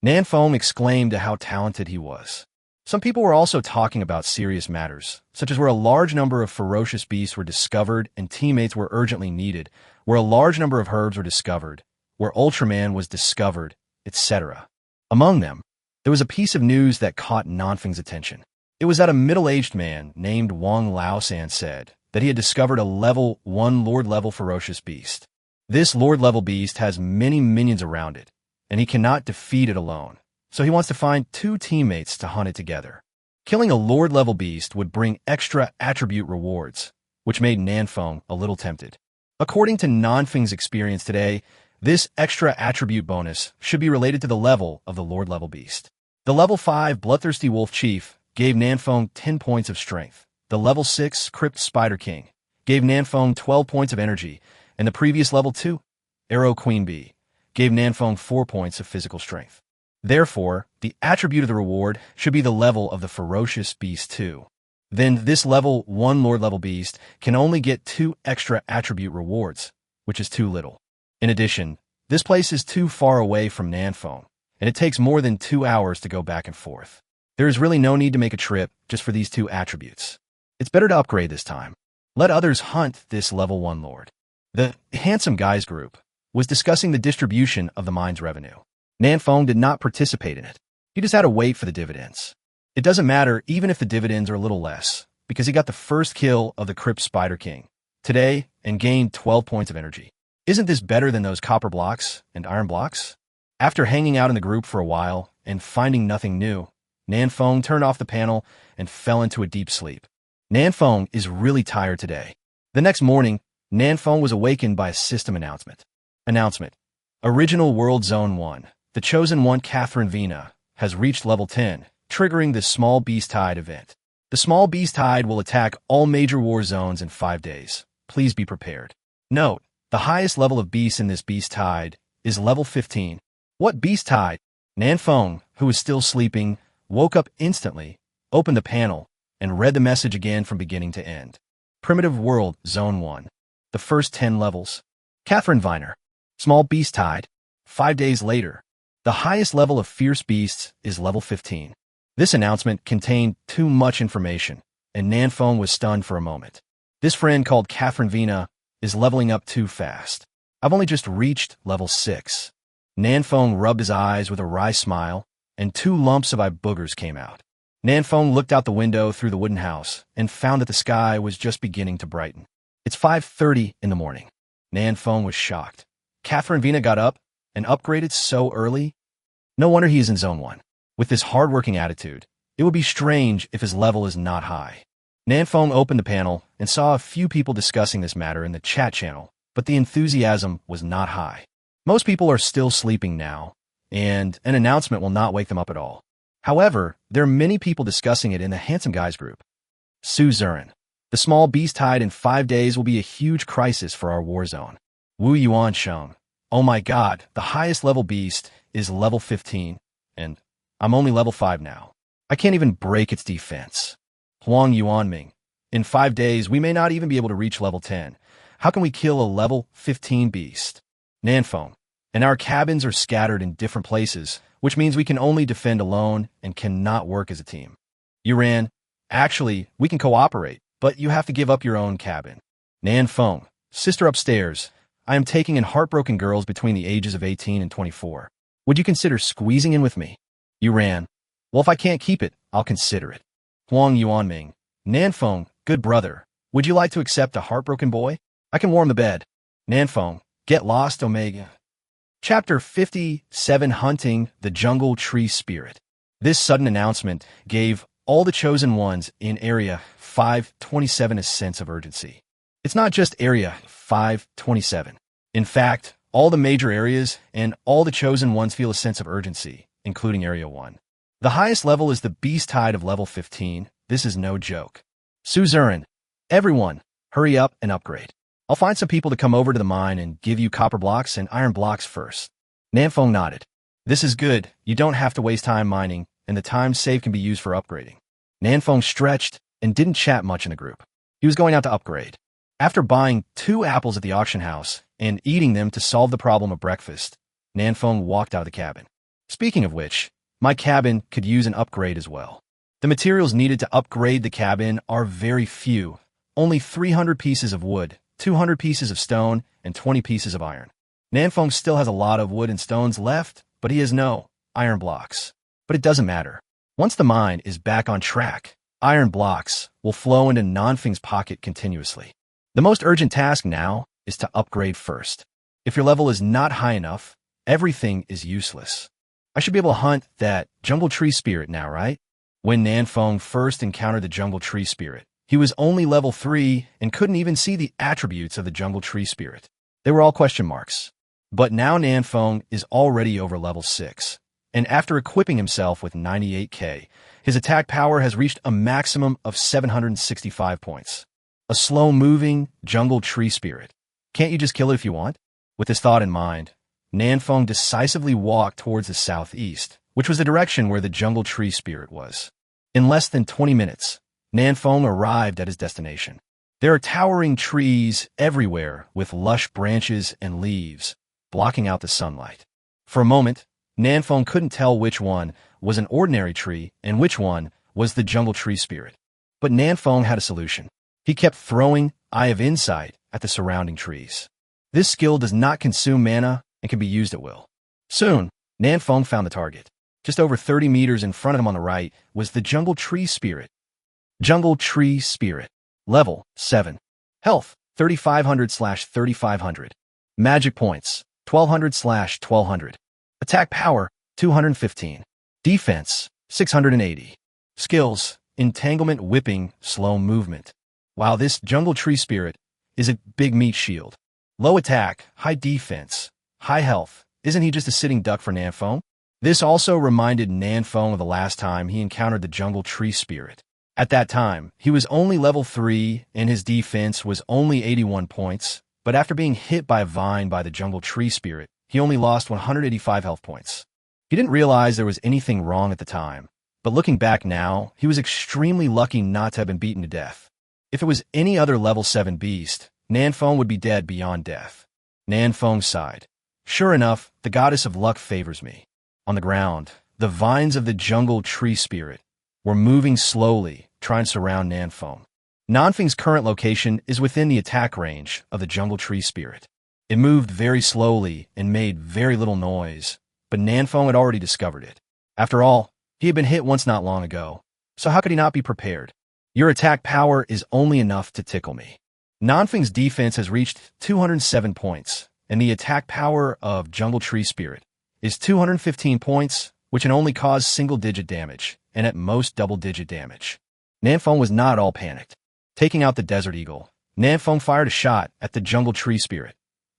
Nanfeng exclaimed at how talented he was. Some people were also talking about serious matters, such as where a large number of ferocious beasts were discovered and teammates were urgently needed, where a large number of herbs were discovered, where Ultraman was discovered, etc. Among them, there was a piece of news that caught Nanfeng's attention. It was that a middle-aged man named Wang Laosan said that he had discovered a level 1 Lord-level ferocious beast. This Lord-level beast has many minions around it, and he cannot defeat it alone, so he wants to find 2 teammates to hunt it together. Killing a Lord-level beast would bring extra attribute rewards, which made Nanfeng a little tempted. According to Nanfeng's experience today, this extra attribute bonus should be related to the level of the Lord-level beast. The level 5 Bloodthirsty Wolf Chief gave Nanfeng 10 points of strength. The level 6 Crypt Spider King gave Nanfeng 12 points of energy, and the previous level 2, Arrow Queen Bee, gave Nanfeng 4 points of physical strength. Therefore, the attribute of the reward should be the level of the ferocious beast 2. Then this level 1 Lord-level beast can only get 2 extra attribute rewards, which is too little. In addition, this place is too far away from Nanfeng, and it takes more than 2 hours to go back and forth. There is really no need to make a trip just for these 2 attributes. It's better to upgrade this time. Let others hunt this level 1 lord. The Handsome Guys group was discussing the distribution of the mine's revenue. Nanfeng did not participate in it. He just had to wait for the dividends. It doesn't matter even if the dividends are a little less, because he got the first kill of the Crypt Spider King today and gained 12 points of energy. Isn't this better than those copper blocks and iron blocks? After hanging out in the group for a while and finding nothing new, Nanfeng turned off the panel and fell into a deep sleep. Nanfeng is really tired today. The next morning, Nanfeng was awakened by a system announcement. Original World Zone 1. The Chosen One Catherine Vina has reached level 10, triggering the Small Beast Tide event. The Small Beast Tide will attack all major war zones in 5 days. Please be prepared. Note, the highest level of beasts in this Beast Tide is level 15. What Beast Tide? Nanfeng, who was still sleeping, woke up instantly, opened the panel, and read the message again from beginning to end. Primitive World Zone 1. The first 10 levels. Catherine Viner. Small Beast Tide. 5 days later. The highest level of fierce beasts is level 15. This announcement contained too much information, and Nanfeng was stunned for a moment. This friend called Catherine Vina is leveling up too fast. I've only just reached level 6. Nanfeng rubbed his eyes with a wry smile, and 2 lumps of eye boogers came out. Nanfeng looked out the window through the wooden house and found that the sky was just beginning to brighten. It's 5:30 in the morning. Nanfeng was shocked. Catherine Vina got up and upgraded so early? No wonder he is in Zone 1. With this hard-working attitude, it would be strange if his level is not high. Nanfeng opened the panel and saw a few people discussing this matter in the chat channel, but the enthusiasm was not high. Most people are still sleeping now, and an announcement will not wake them up at all. However, there are many people discussing it in the Handsome Guys group. Suzerain. The Small Beast Tide in 5 days will be a huge crisis for our war zone. Wu Yuan Sheng. Oh my god, the highest level beast is level 15, and I'm only level 5 now. I can't even break its defense. Huang Yuanming. In 5 days, we may not even be able to reach level 10. How can we kill a level 15 beast? Nanfeng. And our cabins are scattered in different places, which means we can only defend alone and cannot work as a team. Yuran. Actually, we can cooperate, but you have to give up your own cabin. Nanfeng. Sister upstairs. I am taking in heartbroken girls between the ages of 18 and 24. Would you consider squeezing in with me? Yuran. Well, if I can't keep it, I'll consider it. Huang Yuanming. Nanfeng, good brother. Would you like to accept a heartbroken boy? I can warm the bed. Nanfeng. Get lost, Omega. Chapter 57, Hunting the Jungle Tree Spirit. This sudden announcement gave all the chosen ones in Area 527 a sense of urgency. It's not just Area 527. In fact, all the major areas and all the chosen ones feel a sense of urgency, including Area 1. The highest level is the Beast Tide of level 15. This is no joke. Suzerain, everyone, hurry up and upgrade. I'll find some people to come over to the mine and give you copper blocks and iron blocks first. Nanfeng nodded. This is good. You don't have to waste time mining, and the time saved can be used for upgrading. Nanfeng stretched and didn't chat much in the group. He was going out to upgrade. After buying 2 apples at the auction house and eating them to solve the problem of breakfast, Nanfeng walked out of the cabin. Speaking of which, my cabin could use an upgrade as well. The materials needed to upgrade the cabin are very few. Only 300 pieces of wood, 200 pieces of stone, and 20 pieces of iron. Nanfeng still has a lot of wood and stones left, but he has no iron blocks. But it doesn't matter. Once the mine is back on track, iron blocks will flow into Nanfeng's pocket continuously. The most urgent task now is to upgrade first. If your level is not high enough, everything is useless. I should be able to hunt that jungle tree spirit now, right? When Nanfeng first encountered the jungle tree spirit, he was only level 3 and couldn't even see the attributes of the jungle tree spirit. They were all question marks. But now Nanfeng is already over level 6, and after equipping himself with 98k, his attack power has reached a maximum of 765 points. A slow-moving jungle tree spirit. Can't you just kill it if you want? With this thought in mind, Nanfeng decisively walked towards the southeast, which was the direction where the jungle tree spirit was. In less than 20 minutes, Nanfeng arrived at his destination. There are towering trees everywhere with lush branches and leaves, blocking out the sunlight. For a moment, Nanfeng couldn't tell which one was an ordinary tree and which one was the jungle tree spirit. But Nanfeng had a solution. He kept throwing Eye of Insight at the surrounding trees. This skill does not consume mana and can be used at will. Soon, Nanfeng found the target. Just over 30 meters in front of him on the right was the jungle tree spirit. Jungle Tree Spirit. Level 7. Health 3500/3500. Magic points 1200/1200. Attack power 215. Defense 680. Skills: Entanglement, Whipping, Slow Movement. Wow, this Jungle Tree Spirit is a big meat shield. Low attack, high defense, high health. Isn't he just a sitting duck for Nanfeng? This also reminded Nanfeng of the last time he encountered the Jungle Tree Spirit. At that time, he was only level 3 and his defense was only 81 points, but after being hit by a vine by the Jungle Tree Spirit, he only lost 185 health points. He didn't realize there was anything wrong at the time, but looking back now, he was extremely lucky not to have been beaten to death. If it was any other level 7 beast, Nanfeng would be dead beyond death. Nanfeng sighed. Sure enough, the goddess of luck favors me. On the ground, the vines of the Jungle Tree Spirit were moving slowly, trying to surround Nanfeng. Nanfeng's current location is within the attack range of the Jungle Tree Spirit. It moved very slowly and made very little noise, but Nanfeng had already discovered it. After all, he had been hit once not long ago, so how could he not be prepared? Your attack power is only enough to tickle me. Nanfeng's defense has reached 207 points, and the attack power of Jungle Tree Spirit is 215 points, which can only cause single-digit damage, and at most double-digit damage. Nanfeng was not all panicked. Taking out the Desert Eagle, Nanfeng fired a shot at the Jungle Tree Spirit,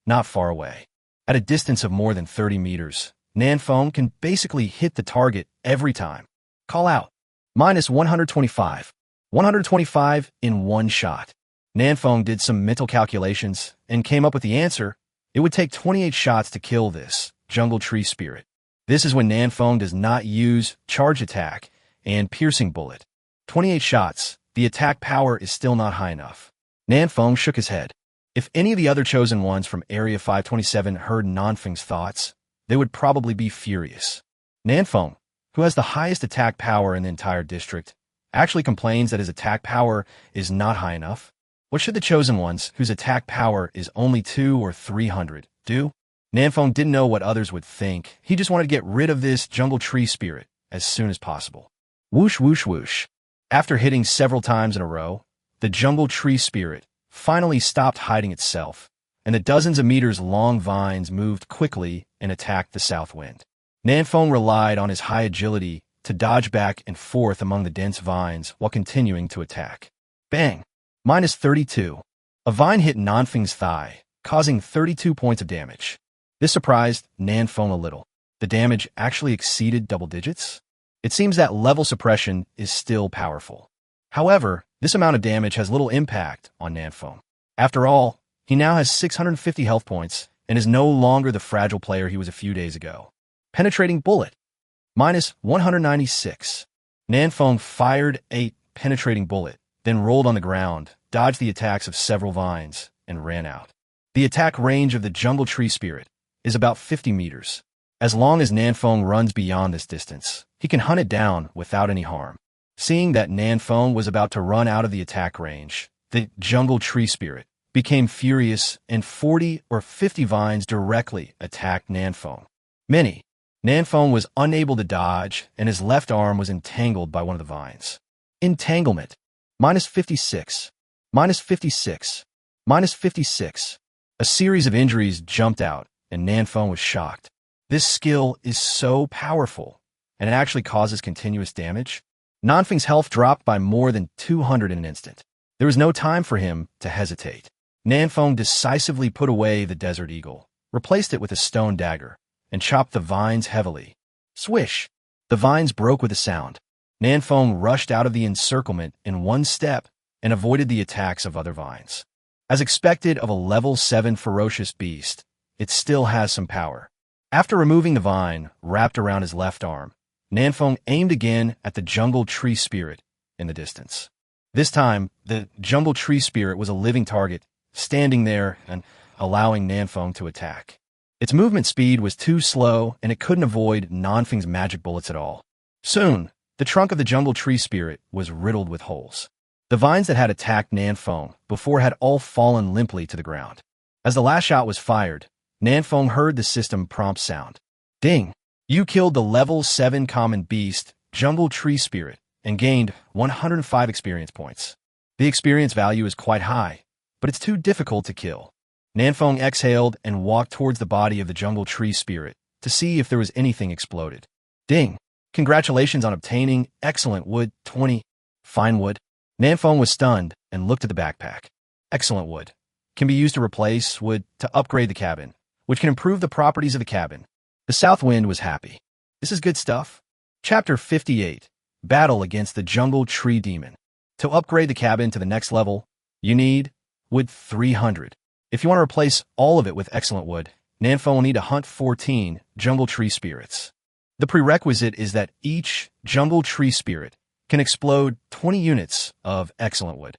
not far away. At a distance of more than 30 meters, Nanfeng can basically hit the target every time. Call out. Minus 125. 125 in one shot. Nanfeng did some mental calculations and came up with the answer. It would take 28 shots to kill this Jungle Tree Spirit. This is when Nanfeng does not use Charge Attack and Piercing Bullet. 28 shots, the attack power is still not high enough. Nanfeng shook his head. If any of the other chosen ones from Area 527 heard Nanfeng's thoughts, they would probably be furious. Nanfeng, who has the highest attack power in the entire district, actually complains that his attack power is not high enough. What should the chosen ones, whose attack power is only 200 or 300, do? Nanfeng didn't know what others would think. He just wanted to get rid of this Jungle Tree Spirit as soon as possible. Whoosh, whoosh, whoosh. After hitting several times in a row, the Jungle Tree Spirit finally stopped hiding itself, and the dozens of meters long vines moved quickly and attacked the south wind. Nanfeng relied on his high agility to dodge back and forth among the dense vines while continuing to attack. Bang! -32. A vine hit Nanfeng's thigh, causing 32 points of damage. This surprised Nanfeng a little. The damage actually exceeded double digits? It seems that level suppression is still powerful. However, this amount of damage has little impact on Nanfeng. After all, he now has 650 health points and is no longer the fragile player he was a few days ago. Penetrating bullet. -196. Nanfeng fired a penetrating bullet, then rolled on the ground, dodged the attacks of several vines, and ran out. The attack range of the jungle tree spirit is about 50 meters. As long as Nanfeng runs beyond this distance, he can hunt it down without any harm. Seeing that Nanfeng was about to run out of the attack range, the jungle tree spirit became furious and 40 or 50 vines directly attacked Nanfeng. Nanfeng was unable to dodge, and his left arm was entangled by one of the vines. Entanglement. -56. -56. -56. A series of injuries jumped out, and Nanfeng was shocked. This skill is so powerful, and it actually causes continuous damage. Nanfeng's health dropped by more than 200 in an instant. There was no time for him to hesitate. Nanfeng decisively put away the desert eagle, replaced it with a stone dagger, and chopped the vines heavily. Swish! The vines broke with a sound. Nanfeng rushed out of the encirclement in one step and avoided the attacks of other vines. As expected of a level 7 ferocious beast, it still has some power. After removing the vine wrapped around his left arm, Nanfeng aimed again at the jungle tree spirit in the distance. This time, the jungle tree spirit was a living target, standing there and allowing Nanfeng to attack. Its movement speed was too slow, and it couldn't avoid Nanfeng's magic bullets at all. Soon, the trunk of the jungle tree spirit was riddled with holes. The vines that had attacked Nanfeng before had all fallen limply to the ground. As the last shot was fired, Nanfeng heard the system prompt sound. Ding! You killed the level 7 common beast, jungle tree spirit, and gained 105 experience points. The experience value is quite high, but it's too difficult to kill. Nanfeng exhaled and walked towards the body of the jungle tree spirit to see if there was anything exploded. Ding! Congratulations on obtaining excellent wood 20. Fine wood. Nanfeng was stunned and looked at the backpack. Excellent wood. Can be used to replace wood to upgrade the cabin, which can improve the properties of the cabin. The south wind was happy. This is good stuff. Chapter 58. Battle against the jungle tree demon. To upgrade the cabin to the next level, you need wood 300. If you want to replace all of it with excellent wood, Nanfeng will need to hunt 14 jungle tree spirits. The prerequisite is that each jungle tree spirit can explode 20 units of excellent wood.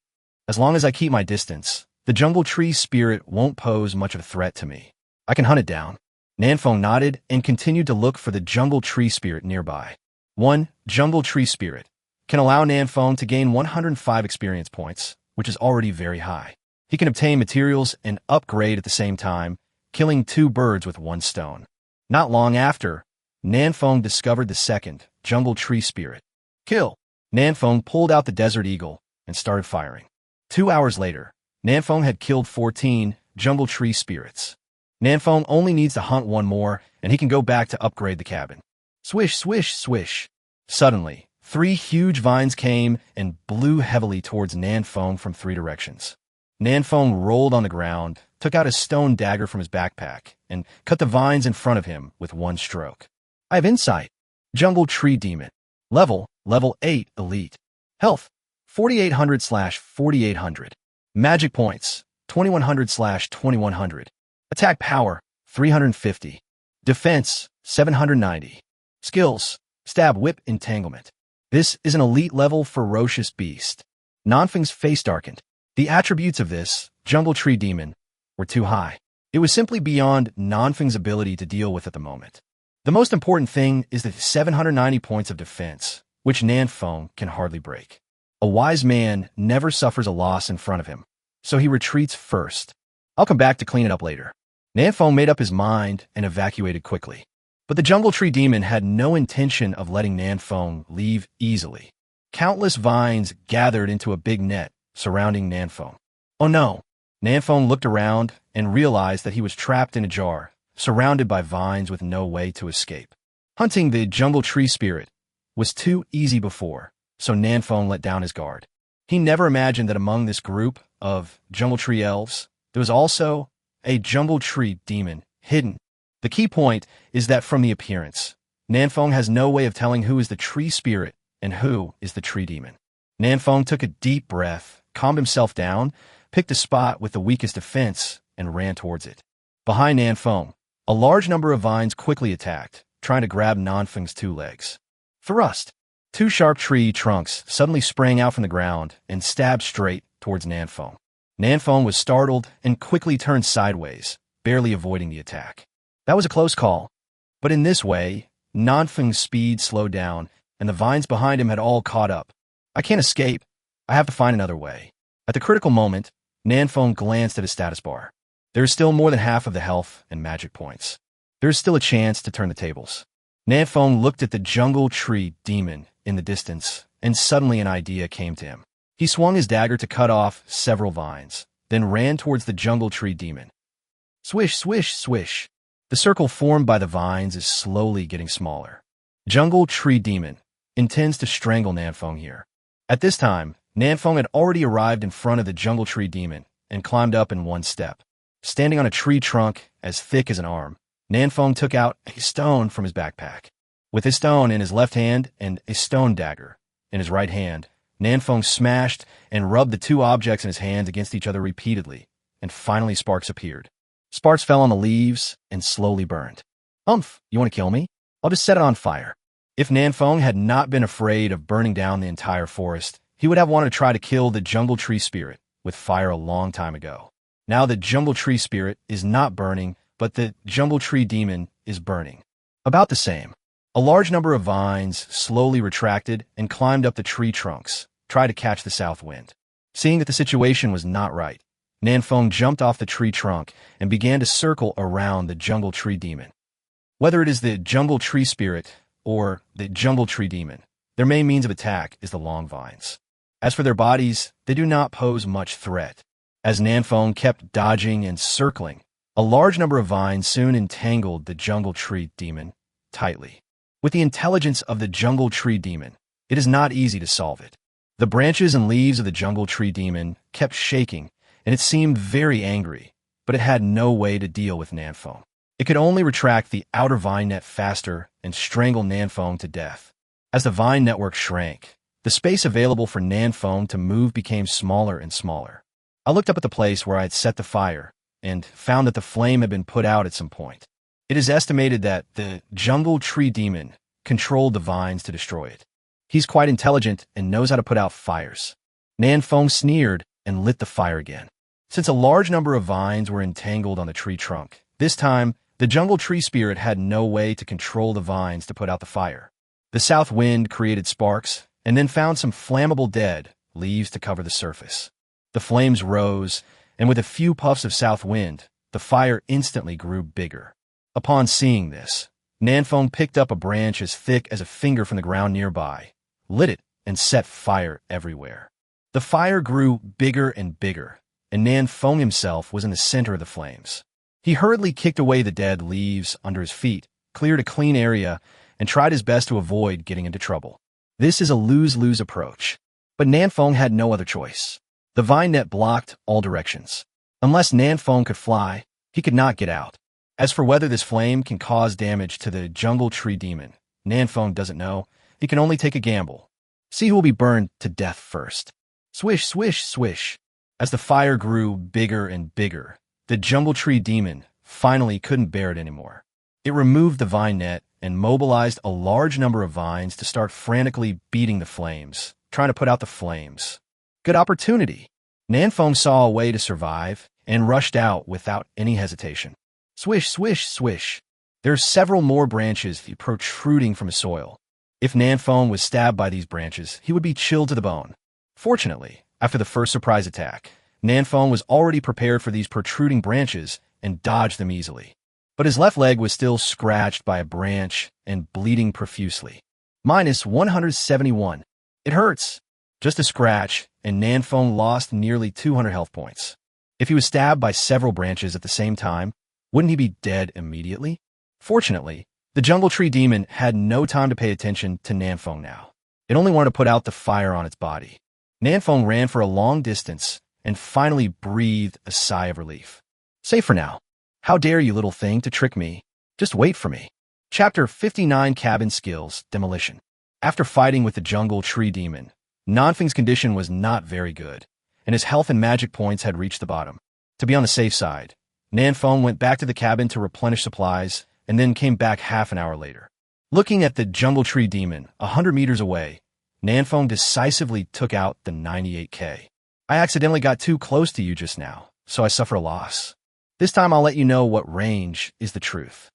As long as I keep my distance, the jungle tree spirit won't pose much of a threat to me. I can hunt it down. Nanfeng nodded and continued to look for the jungle tree spirit nearby. One jungle tree spirit can allow Nanfeng to gain 105 experience points, which is already very high. He can obtain materials and upgrade at the same time, killing 2 birds with 1 stone. Not long after, Nanfeng discovered the second jungle tree spirit. Kill! Nanfeng pulled out the desert eagle and started firing. 2 hours later, Nanfeng had killed 14 jungle tree spirits. Nanfeng only needs to hunt 1 more, and he can go back to upgrade the cabin. Swish, swish, swish. Suddenly, 3 huge vines came and blew heavily towards Nanfeng from 3 directions. Nanfeng rolled on the ground, took out a stone dagger from his backpack, and cut the vines in front of him with 1 stroke. I have insight. Jungle tree demon. Level 8 elite. Health 4800/4800. Magic points 2100/2100. Attack power 350. Defense 790. Skills: stab, whip, entanglement. This is an elite level ferocious beast. Nanfeng's face darkened. The attributes of this jungle tree demon were too high. It was simply beyond Nanfeng's ability to deal with at the moment. The most important thing is the 790 points of defense, which Nanfeng can hardly break. A wise man never suffers a loss in front of him, so he retreats first. I'll come back to clean it up later. Nanfeng made up his mind and evacuated quickly. But the jungle tree demon had no intention of letting Nanfeng leave easily. Countless vines gathered into a big net surrounding Nanfeng. Oh no! Nanfeng looked around and realized that he was trapped in a jar, surrounded by vines with no way to escape. Hunting the jungle tree spirit was too easy before, so Nanfeng let down his guard. He never imagined that among this group of jungle tree elves, there was also a jungle tree demon hidden. The key point is that from the appearance, Nanfeng has no way of telling who is the tree spirit and who is the tree demon. Nanfeng took a deep breath, calmed himself down, picked a spot with the weakest defense, and ran towards it. Behind Nanfeng, a large number of vines quickly attacked, trying to grab Nanfeng's two legs. Thrust! Two sharp tree trunks suddenly sprang out from the ground and stabbed straight towards Nanfeng. Nanfeng was startled and quickly turned sideways, barely avoiding the attack. That was a close call, but in this way, Nanfeng's speed slowed down, and the vines behind him had all caught up. I can't escape. I have to find another way. At the critical moment, Nanfeng glanced at his status bar. There is still more than half of the health and magic points. There is still a chance to turn the tables. Nanfeng looked at the jungle tree demon in the distance, and suddenly an idea came to him. He swung his dagger to cut off several vines, then ran towards the jungle tree demon. Swish, swish, swish. The circle formed by the vines is slowly getting smaller. Jungle tree demon intends to strangle Nanfeng here. At this time, Nanfeng had already arrived in front of the jungle tree demon and climbed up in one step. Standing on a tree trunk as thick as an arm, Nanfeng took out a stone from his backpack. With his stone in his left hand and a stone dagger in his right hand, Nanfeng smashed and rubbed the two objects in his hands against each other repeatedly, and finally sparks appeared. Sparks fell on the leaves and slowly burned. You want to kill me? I'll just set it on fire. If Nanfeng had not been afraid of burning down the entire forest, he would have wanted to try to kill the jungle tree spirit with fire a long time ago. Now the jungle tree spirit is not burning, but the jungle tree demon is burning. About the same. A large number of vines slowly retracted and climbed up the tree trunks, tried to catch the south wind. Seeing that the situation was not right, Nanfeng jumped off the tree trunk and began to circle around the jungle tree demon. Whether it is the jungle tree spirit or the jungle tree demon, their main means of attack is the long vines. As for their bodies, they do not pose much threat. As Nanfeng kept dodging and circling, a large number of vines soon entangled the jungle tree demon tightly. With the intelligence of the jungle tree demon, it is not easy to solve it. The branches and leaves of the jungle tree demon kept shaking, and it seemed very angry, but it had no way to deal with Nanfeng. It could only retract the outer vine net faster and strangle Nanfeng to death. As the vine network shrank, the space available for Nanfeng to move became smaller and smaller. I looked up at the place where I had set the fire and found that the flame had been put out at some point. It is estimated that the jungle tree demon controlled the vines to destroy it. He's quite intelligent and knows how to put out fires. Nanfeng sneered and lit the fire again. Since a large number of vines were entangled on the tree trunk, this time the jungle tree spirit had no way to control the vines to put out the fire. The south wind created sparks and then found some flammable dead leaves to cover the surface. The flames rose, and with a few puffs of south wind, the fire instantly grew bigger. Upon seeing this, Nanfeng picked up a branch as thick as a finger from the ground nearby, lit it, and set fire everywhere. The fire grew bigger and bigger, and Nanfeng himself was in the center of the flames. He hurriedly kicked away the dead leaves under his feet, cleared a clean area, and tried his best to avoid getting into trouble. This is a lose-lose approach, but Nanfeng had no other choice. The vine net blocked all directions. Unless Nanfeng could fly, he could not get out. As for whether this flame can cause damage to the jungle tree demon, Nanfeng doesn't know. He can only take a gamble. See who will be burned to death first. Swish, swish, swish. As the fire grew bigger and bigger, the jungle tree demon finally couldn't bear it anymore. It removed the vine net and mobilized a large number of vines to start frantically beating the flames, trying to put out the flames. Good opportunity. Nanfeng saw a way to survive and rushed out without any hesitation. Swish, swish, swish. There are several more branches protruding from the soil. If Nanfeng was stabbed by these branches, he would be chilled to the bone. Fortunately, after the first surprise attack, Nanfeng was already prepared for these protruding branches and dodged them easily. But his left leg was still scratched by a branch and bleeding profusely. Minus 171. It hurts. Just a scratch, and Nanfeng lost nearly 200 health points. If he was stabbed by several branches at the same time, wouldn't he be dead immediately? Fortunately, the jungle tree demon had no time to pay attention to Nanfeng now. It only wanted to put out the fire on its body. Nanfeng ran for a long distance and finally breathed a sigh of relief. Safe for now. How dare you, little thing, to trick me? Just wait for me. Chapter 59 Cabin Skills, Demolition. After fighting with the jungle tree demon, Nanfeng's condition was not very good, and his health and magic points had reached the bottom. To be on the safe side, Nanfeng went back to the cabin to replenish supplies and then came back half an hour later. Looking at the jungle tree demon 100 meters away, Nanfeng decisively took out the 98K. I accidentally got too close to you just now, so I suffer a loss. This time I'll let you know what range is the truth.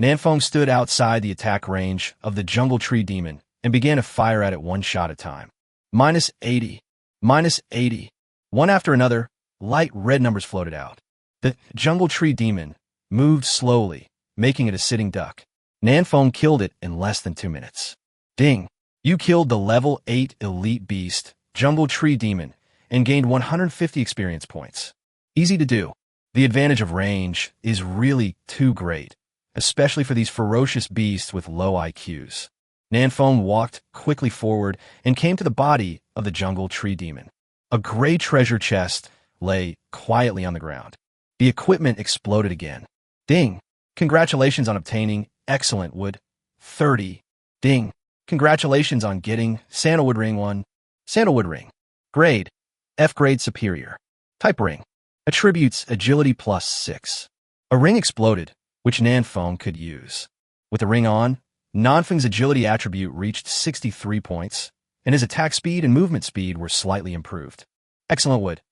Nanfeng stood outside the attack range of the jungle tree demon and began to fire at it one shot at a time. -80, -80. One after another, light red numbers floated out. The jungle tree demon moved slowly, making it a sitting duck. Nanfeng killed it in less than 2 minutes. Ding! You killed the level 8 elite beast, jungle tree demon, and gained 150 experience points. Easy to do. The advantage of range is really too great, especially for these ferocious beasts with low IQs. Nanfeng walked quickly forward and came to the body of the jungle tree demon. A gray treasure chest lay quietly on the ground. The equipment exploded again. Ding! Congratulations on obtaining excellent wood. 30. Ding! Congratulations on getting sandalwood ring 1. Sandalwood ring. Grade. F grade superior. Type ring. Attributes agility +6. A ring exploded, which Nanfeng could use. With the ring on, Nanfeng's agility attribute reached 63 points, and his attack speed and movement speed were slightly improved. Excellent wood.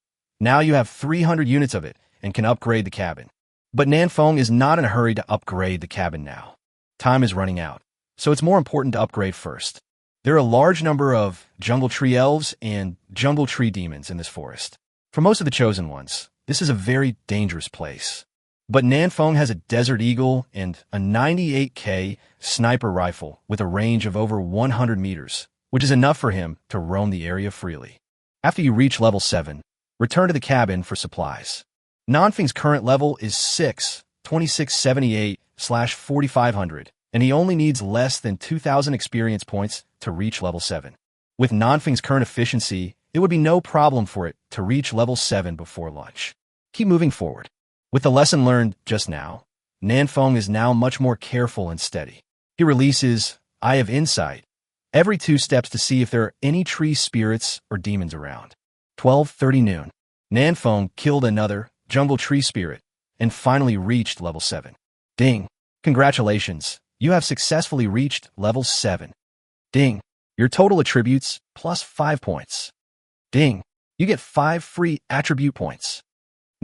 Now you have 300 units of it and can upgrade the cabin. But Nanfeng is not in a hurry to upgrade the cabin now. Time is running out, so it's more important to upgrade first. There are a large number of jungle tree elves and jungle tree demons in this forest. For most of the chosen ones, this is a very dangerous place. But Nanfeng has a Desert Eagle and a 98K sniper rifle with a range of over 100 meters, which is enough for him to roam the area freely. After you reach level 7, return to the cabin for supplies. Nanfeng's current level is 6, 2678/4500, and he only needs less than 2,000 experience points to reach level 7. With Nanfeng's current efficiency, it would be no problem for it to reach level 7 before lunch. Keep moving forward. With the lesson learned just now, Nanfeng is now much more careful and steady. He releases Eye of Insight every 2 steps to see if there are any tree spirits or demons around. 12:30 noon. Nanfeng killed another jungle tree spirit and finally reached level 7. Ding! Congratulations, you have successfully reached level 7. Ding! Your total attributes +5 points. Ding! You get 5 free attribute points.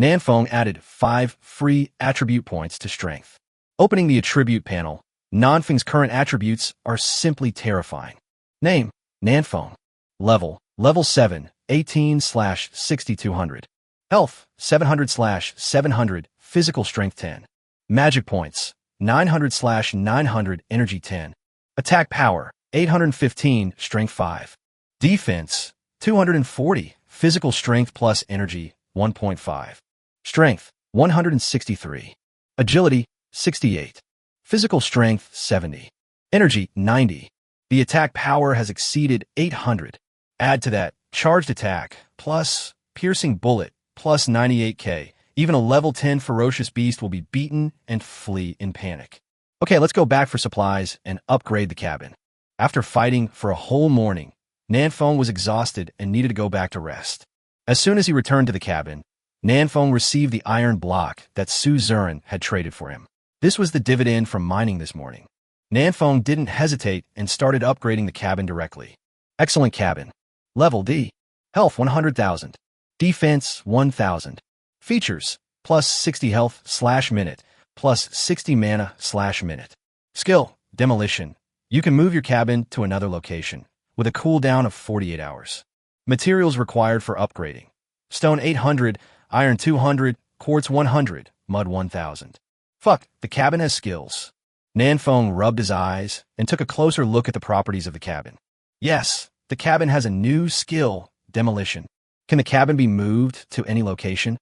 Nanfeng added 5 free attribute points to strength. Opening the attribute panel, Nanfeng's current attributes are simply terrifying. Name, Nanfeng. Level 7, 18/6200. Health, 700/700, physical strength 10. Magic points, 900/900, energy 10. Attack power, 815, strength 5. Defense, 240, physical strength plus energy, 1.5. Strength, 163. Agility, 68. Physical strength, 70. Energy, 90. The attack power has exceeded 800. Add to that, charged attack, plus piercing bullet, plus 98K. Even a level 10 ferocious beast will be beaten and flee in panic. Okay, let's go back for supplies and upgrade the cabin. After fighting for a whole morning, Nanfeng was exhausted and needed to go back to rest. As soon as he returned to the cabin, Nanfeng received the iron block that Su Zurin had traded for him. This was the dividend from mining this morning. Nanfeng didn't hesitate and started upgrading the cabin directly. Excellent cabin. Level D. Health 100,000. Defense 1,000. Features, plus 60 health/minute, plus 60 mana/minute. Skill, Demolition. You can move your cabin to another location, with a cooldown of 48 hours. Materials required for upgrading. Stone 800, iron 200, quartz 100, mud 1,000. Fuck, the cabin has skills. Nanfeng rubbed his eyes and took a closer look at the properties of the cabin. Yes, the cabin has a new skill, Demolition. Can the cabin be moved to any location?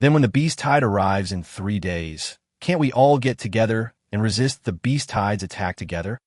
Then when the beast tide arrives in 3 days, can't we all get together and resist the beast tide's attack together?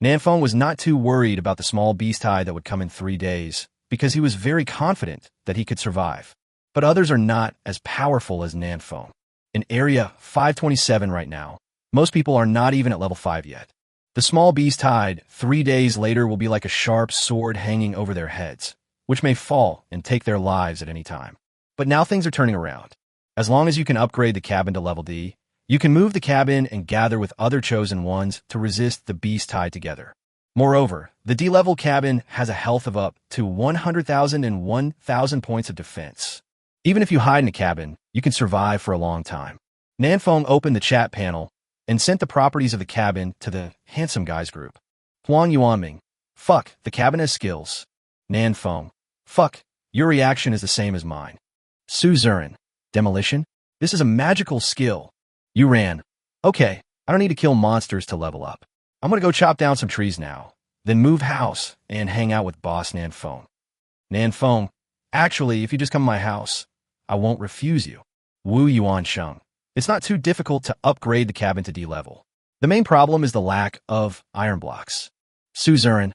Nanfeng was not too worried about the small beast tide that would come in 3 days, because he was very confident that he could survive. But others are not as powerful as Nanfeng. In Area 527 right now, most people are not even at level 5 yet. The small beast tide 3 days later will be like a sharp sword hanging over their heads, which may fall and take their lives at any time. But now things are turning around. As long as you can upgrade the cabin to level D, you can move the cabin and gather with other chosen ones to resist the beast tide together. Moreover, the D-level cabin has a health of up to 100,000 and 1,000 points of defense. Even if you hide in a cabin, you can survive for a long time. Nanfeng opened the chat panel and sent the properties of the cabin to the Handsome Guys group. Huang Yuanming, fuck, the cabin has skills. Nanfeng, fuck, your reaction is the same as mine. Su Zurin, Demolition, this is a magical skill. You ran. Okay, I don't need to kill monsters to level up. I'm gonna go chop down some trees now, then move house and hang out with boss Nanfeng. Nanfeng, actually, if you just come to my house, I won't refuse you. Wu Yuansheng, it's not too difficult to upgrade the cabin to D level. The main problem is the lack of iron blocks. Su Zurin,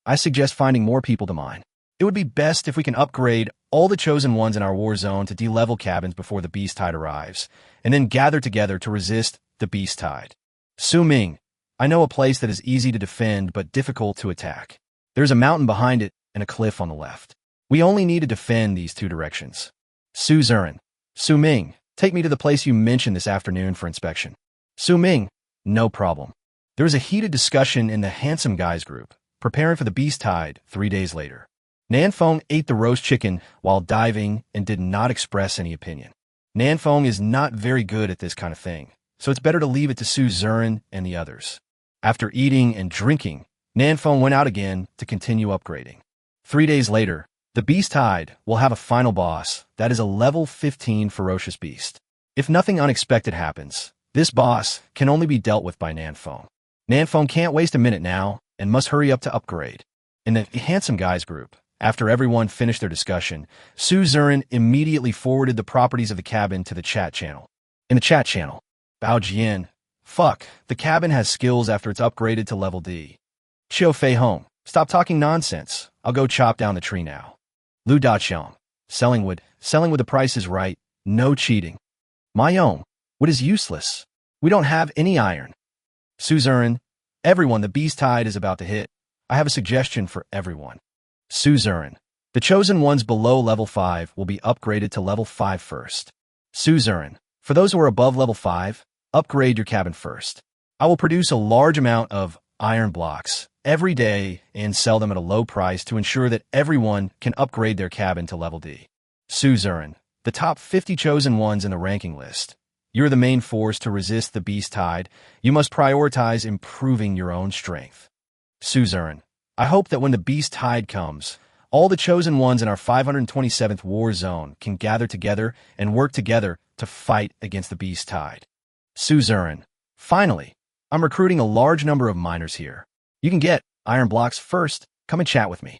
I suggest finding more people to mine. It would be best if we can upgrade all the chosen ones in our war zone to D-level cabins before the beast tide arrives, and then gather together to resist the beast tide. Su Ming, I know a place that is easy to defend but difficult to attack. There's a mountain behind it and a cliff on the left. We only need to defend these 2 directions. Su Zurin, Su Ming, take me to the place you mentioned this afternoon for inspection. Su Ming, no problem. There was a heated discussion in the Handsome Guys group, preparing for the beast tide 3 days later. Nanfeng ate the roast chicken while diving and did not express any opinion. Nanfeng is not very good at this kind of thing, so it's better to leave it to Su Zurin and the others. After eating and drinking, Nanfeng went out again to continue upgrading. 3 days later, the beast tide will have a final boss that is a level 15 ferocious beast. If nothing unexpected happens, this boss can only be dealt with by Nanfeng. Nanfeng can't waste a minute now and must hurry up to upgrade. In the Handsome Guys group, after everyone finished their discussion, Su Zurin immediately forwarded the properties of the cabin to the chat channel. In the chat channel, Bao Jian, fuck, the cabin has skills after it's upgraded to level D. Qiu Fei Hong, stop talking nonsense. I'll go chop down the tree now. Lu Daqiang, selling wood the price is right, no cheating. My own, wood is useless. We don't have any iron. Su Zurin, everyone, the beast tide is about to hit. I have a suggestion for everyone. Su Zurin, the chosen ones below level 5 will be upgraded to level 5 first. Su Zurin, for those who are above level 5, upgrade your cabin first. I will produce a large amount of iron blocks every day and sell them at a low price to ensure that everyone can upgrade their cabin to level D. Su Zurin, the top 50 chosen ones in the ranking list. You're the main force to resist the beast tide. You must prioritize improving your own strength. Su Zurin, I hope that when the beast tide comes, all the chosen ones in our 527th war zone can gather together and work together to fight against the beast tide. Su Zurin, finally, I'm recruiting a large number of miners here. You can get iron blocks first. Come and chat with me.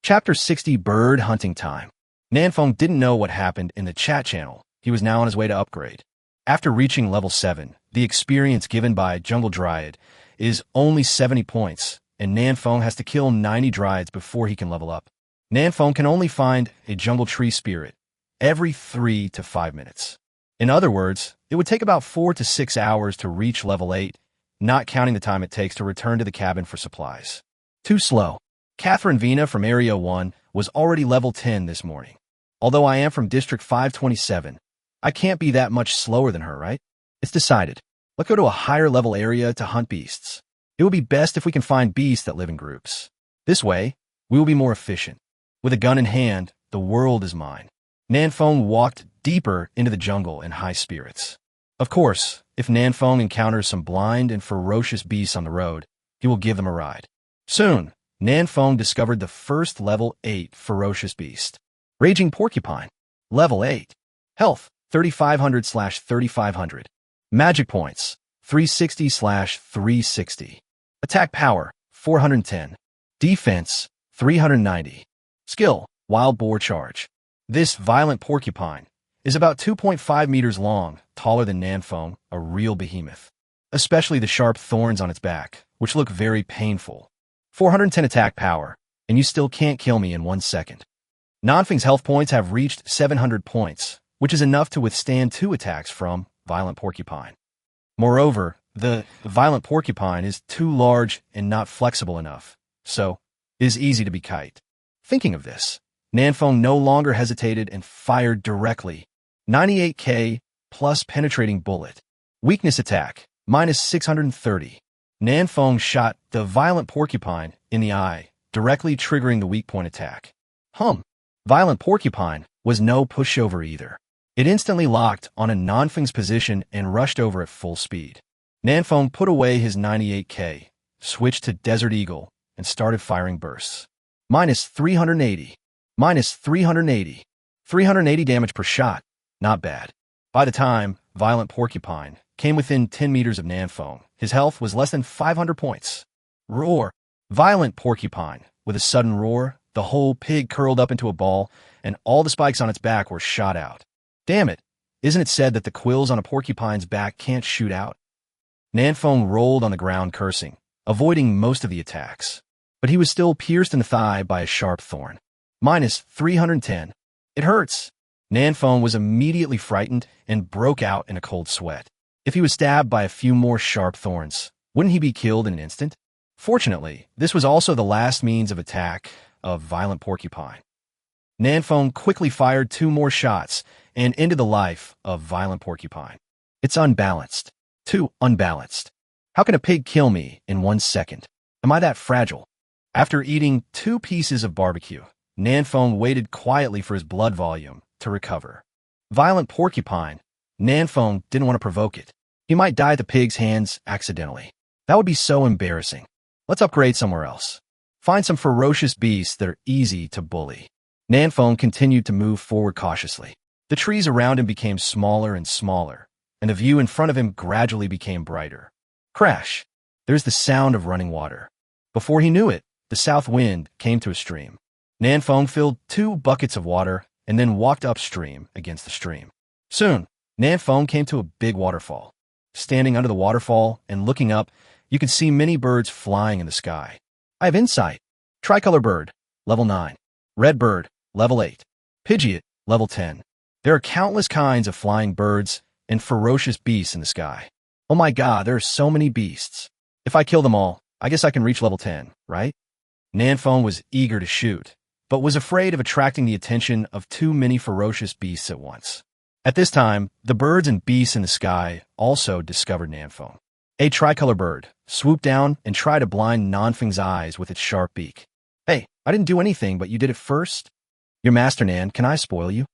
Chapter 60, Bird Hunting Time. Nanfeng didn't know what happened in the chat channel. He was now on his way to upgrade. After reaching level 7, the experience given by Jungle Dryad is only 70 points, and Nanfeng has to kill 90 Dryads before he can level up. Nanfeng can only find a Jungle Tree Spirit every 3 to 5 minutes. In other words, it would take about 4 to 6 hours to reach level 8, not counting the time it takes to return to the cabin for supplies. Too slow. Catherine Vina from Area 1 was already level 10 this morning. Although I am from District 527, I can't be that much slower than her, right? It's decided. Let's go to a higher level area to hunt beasts. It would be best if we can find beasts that live in groups. This way, we will be more efficient. With a gun in hand, the world is mine. Nanfeng walked deeper into the jungle in high spirits. Of course, if Nanfeng encounters some blind and ferocious beasts on the road, he will give them a ride. Soon, Nanfeng discovered the first level 8 ferocious beast. Raging Porcupine. Level 8. Health, 3500/3500. Magic points, 360/360. Attack power, 410. Defense, 390. Skill, Wild Boar Charge. This violent porcupine is about 2.5 meters long, taller than Nanfeng, a real behemoth. Especially the sharp thorns on its back, which look very painful. 410 attack power, and you still can't kill me in 1 second. Nanfeng's health points have reached 700 points, which is enough to withstand 2 attacks from Violent Porcupine. Moreover, the Violent Porcupine is too large and not flexible enough, so it is easy to be kite. Thinking of this, Nanfeng no longer hesitated and fired directly. 98k plus penetrating bullet. Weakness attack, minus 630. Nanfeng shot the Violent Porcupine in the eye, directly triggering the weak point attack. Violent Porcupine was no pushover either. It instantly locked on a Nanfeng's position and rushed over at full speed. Nanfeng put away his 98k, switched to Desert Eagle, and started firing bursts. Minus 380. Minus 380. 380 damage per shot. Not bad. By the time Violent Porcupine came within 10 meters of Nanfeng, his health was less than 500 points. Roar. Violent Porcupine. With a sudden roar, the whole pig curled up into a ball, and all the spikes on its back were shot out. Damn it. Isn't it said that the quills on a porcupine's back can't shoot out? Nanfeng rolled on the ground cursing, avoiding most of the attacks. But he was still pierced in the thigh by a sharp thorn. Minus 310. It hurts. Nanfeng was immediately frightened and broke out in a cold sweat. If he was stabbed by a few more sharp thorns, wouldn't he be killed in an instant? Fortunately, this was also the last means of attack of Violent Porcupine. Nanfeng quickly fired 2 more shots and ended the life of Violent Porcupine. It's unbalanced. Too unbalanced. How can a pig kill me in 1 second? Am I that fragile? After eating 2 pieces of barbecue, Nanfeng waited quietly for his blood volume to recover. Violent Porcupine. Nanfeng didn't want to provoke it. He might die at the pig's hands accidentally. That would be so embarrassing. Let's upgrade somewhere else. Find some ferocious beasts that are easy to bully. Nanfeng continued to move forward cautiously. The trees around him became smaller and smaller, and the view in front of him gradually became brighter. Crash! There's the sound of running water. Before he knew it, the south wind came to a stream. Nanfeng filled 2 buckets of water and then walked upstream against the stream. Soon, Nanfeng came to a big waterfall. Standing under the waterfall and looking up, you could see many birds flying in the sky. I have insight. Tricolor bird, level 9. Red bird, level 8. Pidgeot, level 10. There are countless kinds of flying birds and ferocious beasts in the sky. Oh my god, there are so many beasts. If I kill them all, I guess I can reach level 10, right? Nanfeng was eager to shoot, but was afraid of attracting the attention of too many ferocious beasts at once. At this time, the birds and beasts in the sky also discovered Nanfeng. A tricolor bird swooped down and tried to blind Nanfeng's eyes with its sharp beak. Hey, I didn't do anything, but you did it first? Your master, Nan, can I spoil you?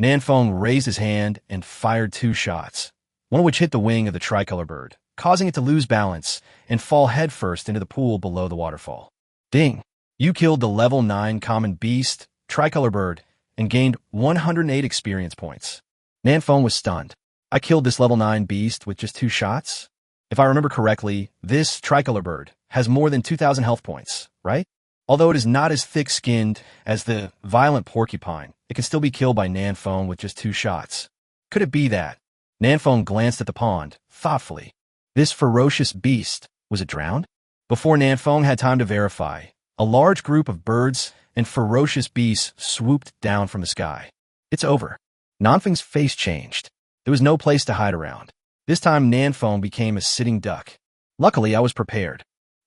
Nanfeng raised his hand and fired 2 shots, one of which hit the wing of the tricolor bird, causing it to lose balance and fall headfirst into the pool below the waterfall. Ding! You killed the level 9 common beast, tricolor bird, and gained 108 experience points. Nanfeng was stunned. I killed this level 9 beast with just 2 shots? If I remember correctly, this tricolor bird has more than 2,000 health points, right? Although it is not as thick-skinned as the Violent Porcupine, it can still be killed by Nanfeng with just 2 shots. Could it be that? Nanfeng glanced at the pond, thoughtfully. This ferocious beast, was it drowned? Before Nanfeng had time to verify, a large group of birds and ferocious beasts swooped down from the sky. It's over. Nanfeng's face changed. There was no place to hide around. This time Nanfeng became a sitting duck. Luckily, I was prepared.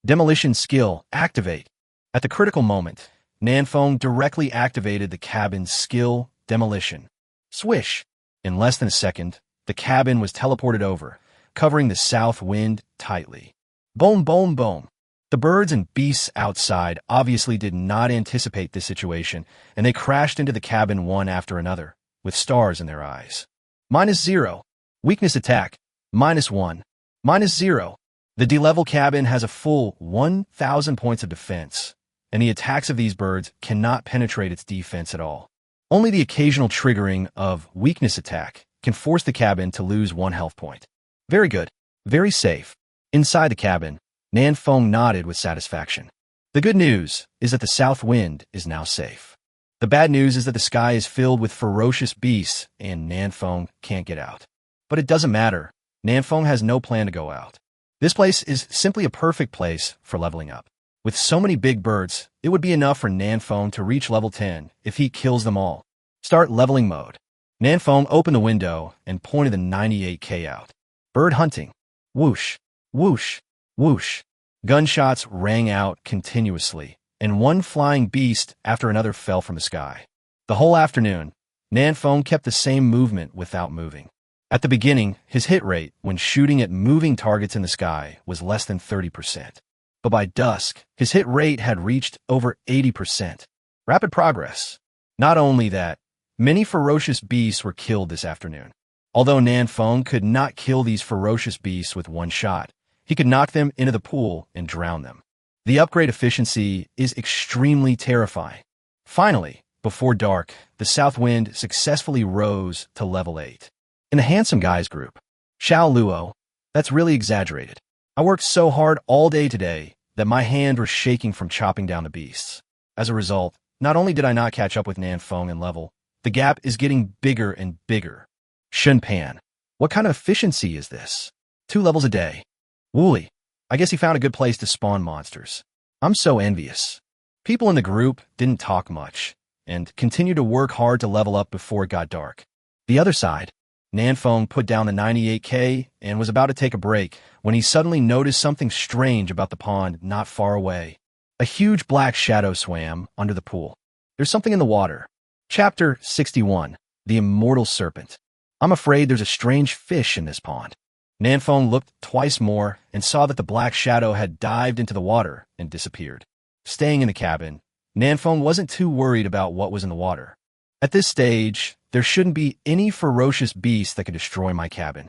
Demolition skill, activate. At the critical moment, Nanfeng directly activated the cabin's skill, Demolition. Swish! In less than a second, the cabin was teleported over, covering the south wind tightly. Boom, boom, boom. The birds and beasts outside obviously did not anticipate this situation, and they crashed into the cabin one after another, with stars in their eyes. -0. Weakness attack. -1. -0. The D-level cabin has a full 1,000 points of defense, and the attacks of these birds cannot penetrate its defense at all. Only the occasional triggering of weakness attack can force the cabin to lose 1 health point. Very good. Very safe. Inside the cabin, Nanfeng nodded with satisfaction. The good news is that the south wind is now safe. The bad news is that the sky is filled with ferocious beasts and Nanfeng can't get out. But it doesn't matter. Nanfeng has no plan to go out. This place is simply a perfect place for leveling up. With so many big birds, it would be enough for Nanfeng to reach level 10 if he kills them all. Start leveling mode. Nanfeng opened the window and pointed the 98K out. Bird hunting. Whoosh, whoosh, whoosh. Gunshots rang out continuously, and one flying beast after another fell from the sky. The whole afternoon, Nanfeng kept the same movement without moving. At the beginning, his hit rate when shooting at moving targets in the sky was less than 30%. But by dusk, his hit rate had reached over 80%. Rapid progress. Not only that, many ferocious beasts were killed this afternoon. Although Nanfeng could not kill these ferocious beasts with one shot, he could knock them into the pool and drown them. The upgrade efficiency is extremely terrifying. Finally, before dark, the south wind successfully rose to level 8. In the handsome guys group, Xiao Luo, that's really exaggerated. I worked so hard all day today that my hand was shaking from chopping down the beasts. As a result, not only did I not catch up with Nanfeng in level, the gap is getting bigger and bigger. Shunpan, what kind of efficiency is this? 2 levels a day. Wooly, I guess he found a good place to spawn monsters. I'm so envious. People in the group didn't talk much and continued to work hard to level up before it got dark. The other side, Nanfeng put down the 98K and was about to take a break when he suddenly noticed something strange about the pond not far away. A huge black shadow swam under the pool. There's something in the water. Chapter 61, The Immortal Serpent. I'm afraid there's a strange fish in this pond. Nanfeng looked twice more and saw that the black shadow had dived into the water and disappeared. Staying in the cabin, Nanfeng wasn't too worried about what was in the water. At this stage, there shouldn't be any ferocious beast that could destroy my cabin.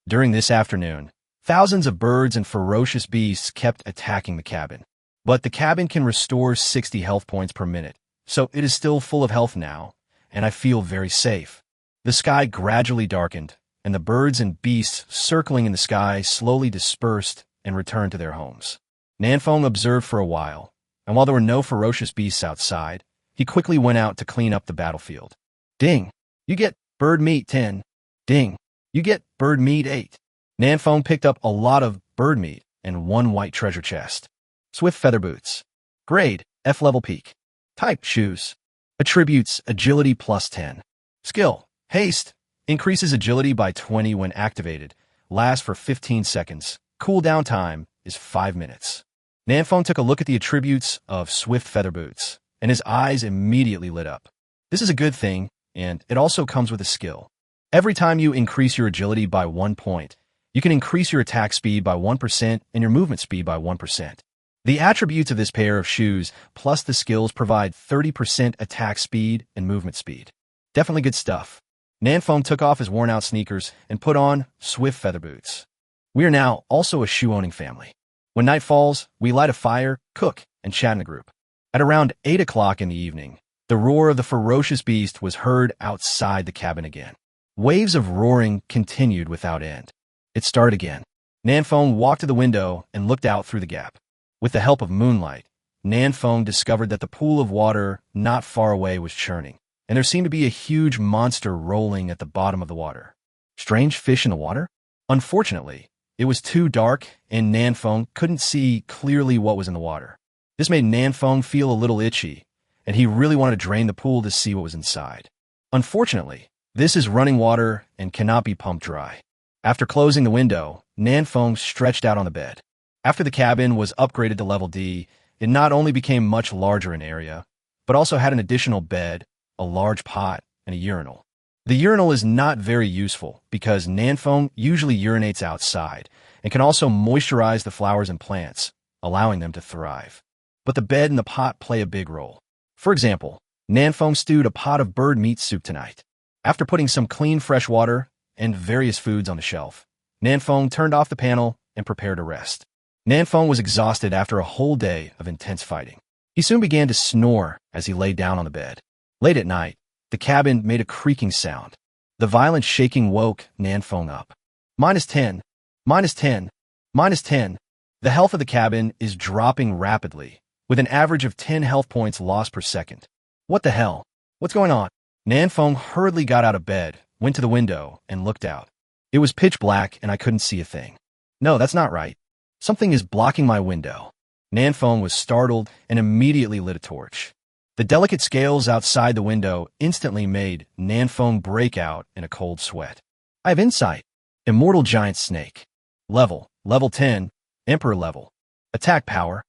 During this afternoon, thousands of birds and ferocious beasts kept attacking the cabin. But the cabin can restore 60 health points per minute, so it is still full of health now, and I feel very safe. The sky gradually darkened, and the birds and beasts circling in the sky slowly dispersed and returned to their homes. Nanfeng observed for a while, and while there were no ferocious beasts outside, he quickly went out to clean up the battlefield. Ding! You get bird meat 10. Ding! You get bird meat 8. Nanfeng picked up a lot of bird meat and 1 white treasure chest. Swift feather boots. Grade, F level peak. Type, shoes. Attributes, agility plus 10. Skill, haste. Increases agility by 20 when activated. Lasts for 15 seconds. Cooldown time is 5 minutes. Nanfeng took a look at the attributes of swift feather boots, and his eyes immediately lit up. This is a good thing, and it also comes with a skill. Every time you increase your agility by 1 point, you can increase your attack speed by 1% and your movement speed by 1%. The attributes of this pair of shoes plus the skills provide 30% attack speed and movement speed. Definitely good stuff. Nanfeng took off his worn-out sneakers and put on swift feather boots. We are now also a shoe-owning family. When night falls, we light a fire, cook, and chat in a group. At around 8 o'clock in the evening, the roar of the ferocious beast was heard outside the cabin again. Waves of roaring continued without end. It started again. Nanfeng walked to the window and looked out through the gap. With the help of moonlight, Nanfeng discovered that the pool of water not far away was churning, and there seemed to be a huge monster rolling at the bottom of the water. Strange fish in the water? Unfortunately, it was too dark, and Nanfeng couldn't see clearly what was in the water. This made Nanfeng feel a little itchy, and he really wanted to drain the pool to see what was inside. Unfortunately, this is running water and cannot be pumped dry. After closing the window, Nanfeng stretched out on the bed. After the cabin was upgraded to level D, it not only became much larger in area, but also had an additional bed, a large pot, and a urinal. The urinal is not very useful because Nanfeng usually urinates outside and can also moisturize the flowers and plants, allowing them to thrive. But the bed and the pot play a big role. For example, Nanfeng stewed a pot of bird meat soup tonight. After putting some clean fresh water and various foods on the shelf, Nanfeng turned off the panel and prepared to rest. Nanfeng was exhausted after a whole day of intense fighting. He soon began to snore as he lay down on the bed. Late at night, the cabin made a creaking sound. The violent shaking woke Nanfeng up. -10, -10, -10. The health of the cabin is dropping rapidly, with an average of 10 health points lost per second. What the hell? What's going on? Nanfeng hurriedly got out of bed, went to the window, and looked out. It was pitch black and I couldn't see a thing. No, that's not right. Something is blocking my window. Nanfeng was startled and immediately lit a torch. The delicate scales outside the window instantly made Nanfeng break out in a cold sweat. I have insight. Immortal giant snake. Level 10, Emperor level. Attack power.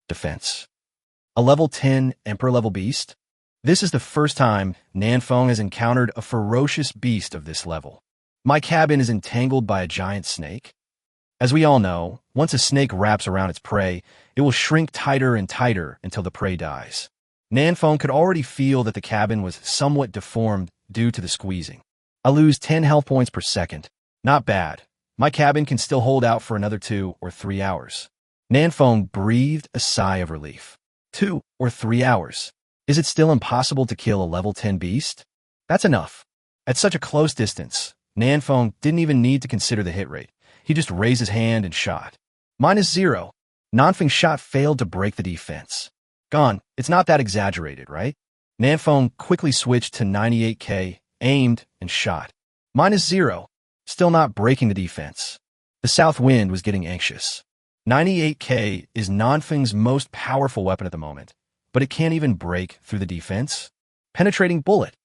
Defense. A level 10 Emperor level beast? This is the first time Nanfeng has encountered a ferocious beast of this level. My cabin is entangled by a giant snake. As we all know, once a snake wraps around its prey, it will shrink tighter and tighter until the prey dies. Nanfeng could already feel that the cabin was somewhat deformed due to the squeezing. I lose 10 health points per second. Not bad. My cabin can still hold out for another 2 or 3 hours. Nanfeng breathed a sigh of relief. 2 or 3 hours. Is it still impossible to kill a level 10 beast? That's enough. At such a close distance, Nanfeng didn't even need to consider the hit rate. He just raised his hand and shot. -0. Nanfeng's shot failed to break the defense. Gone. It's not that exaggerated, right? Nanfeng quickly switched to 98k, aimed, and shot. -0. Still not breaking the defense. The south wind was getting anxious. 98k is Nanfeng's most powerful weapon at the moment, but it can't even break through the defense. Penetrating bullet.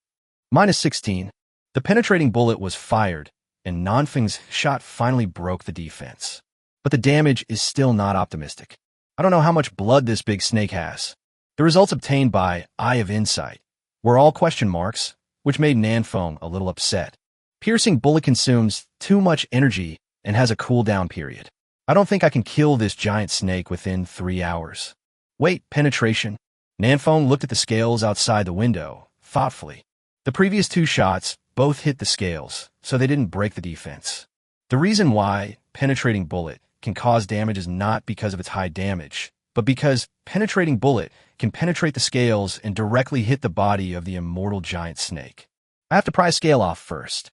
-16. The penetrating bullet was fired, and Nanfeng's shot finally broke the defense. But the damage is still not optimistic. I don't know how much blood this big snake has. The results obtained by Eye of Insight were all question marks, which made Nanfeng a little upset. Piercing bullet consumes too much energy and has a cooldown period. I don't think I can kill this giant snake within 3 hours. Wait, penetration. Nanfeng looked at the scales outside the window, thoughtfully. The previous 2 shots both hit the scales, so they didn't break the defense. The reason why penetrating bullet can cause damage is not because of its high damage, but because penetrating bullet can penetrate the scales and directly hit the body of the immortal giant snake. I have to pry a scale off first.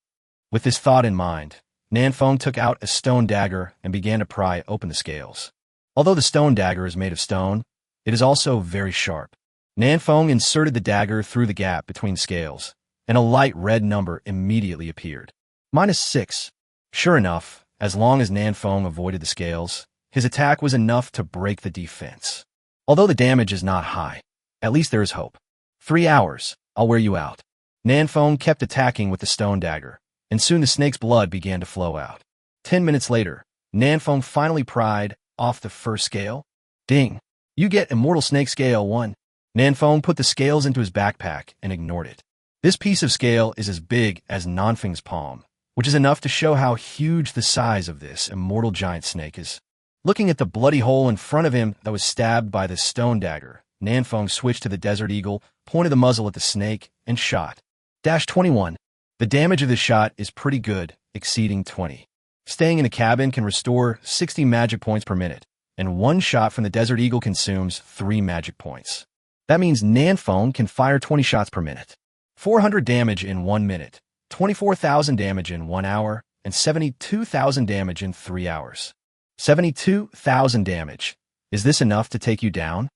With this thought in mind, Nanfeng took out a stone dagger and began to pry open the scales. Although the stone dagger is made of stone, it is also very sharp. Nanfeng inserted the dagger through the gap between scales, and a light red number immediately appeared. -6. Sure enough, as long as Nanfeng avoided the scales, his attack was enough to break the defense. Although the damage is not high, at least there is hope. 3 hours, I'll wear you out. Nanfeng kept attacking with the stone dagger, and soon the snake's blood began to flow out. 10 minutes later, Nanfeng finally pried off the first scale. Ding! You get Immortal Snake Scale 1. Nanfeng put the scales into his backpack and ignored it. This piece of scale is as big as Nanfeng's palm, which is enough to show how huge the size of this immortal giant snake is. Looking at the bloody hole in front of him that was stabbed by the stone dagger, Nanfeng switched to the Desert Eagle, pointed the muzzle at the snake, and shot. -21. The damage of this shot is pretty good, exceeding 20. Staying in a cabin can restore 60 magic points per minute, and 1 shot from the Desert Eagle consumes 3 magic points. That means Nanfeng can fire 20 shots per minute. 400 damage in 1 minute, 24,000 damage in 1 hour, and 72,000 damage in 3 hours. 72,000 damage. Is this enough to take you down?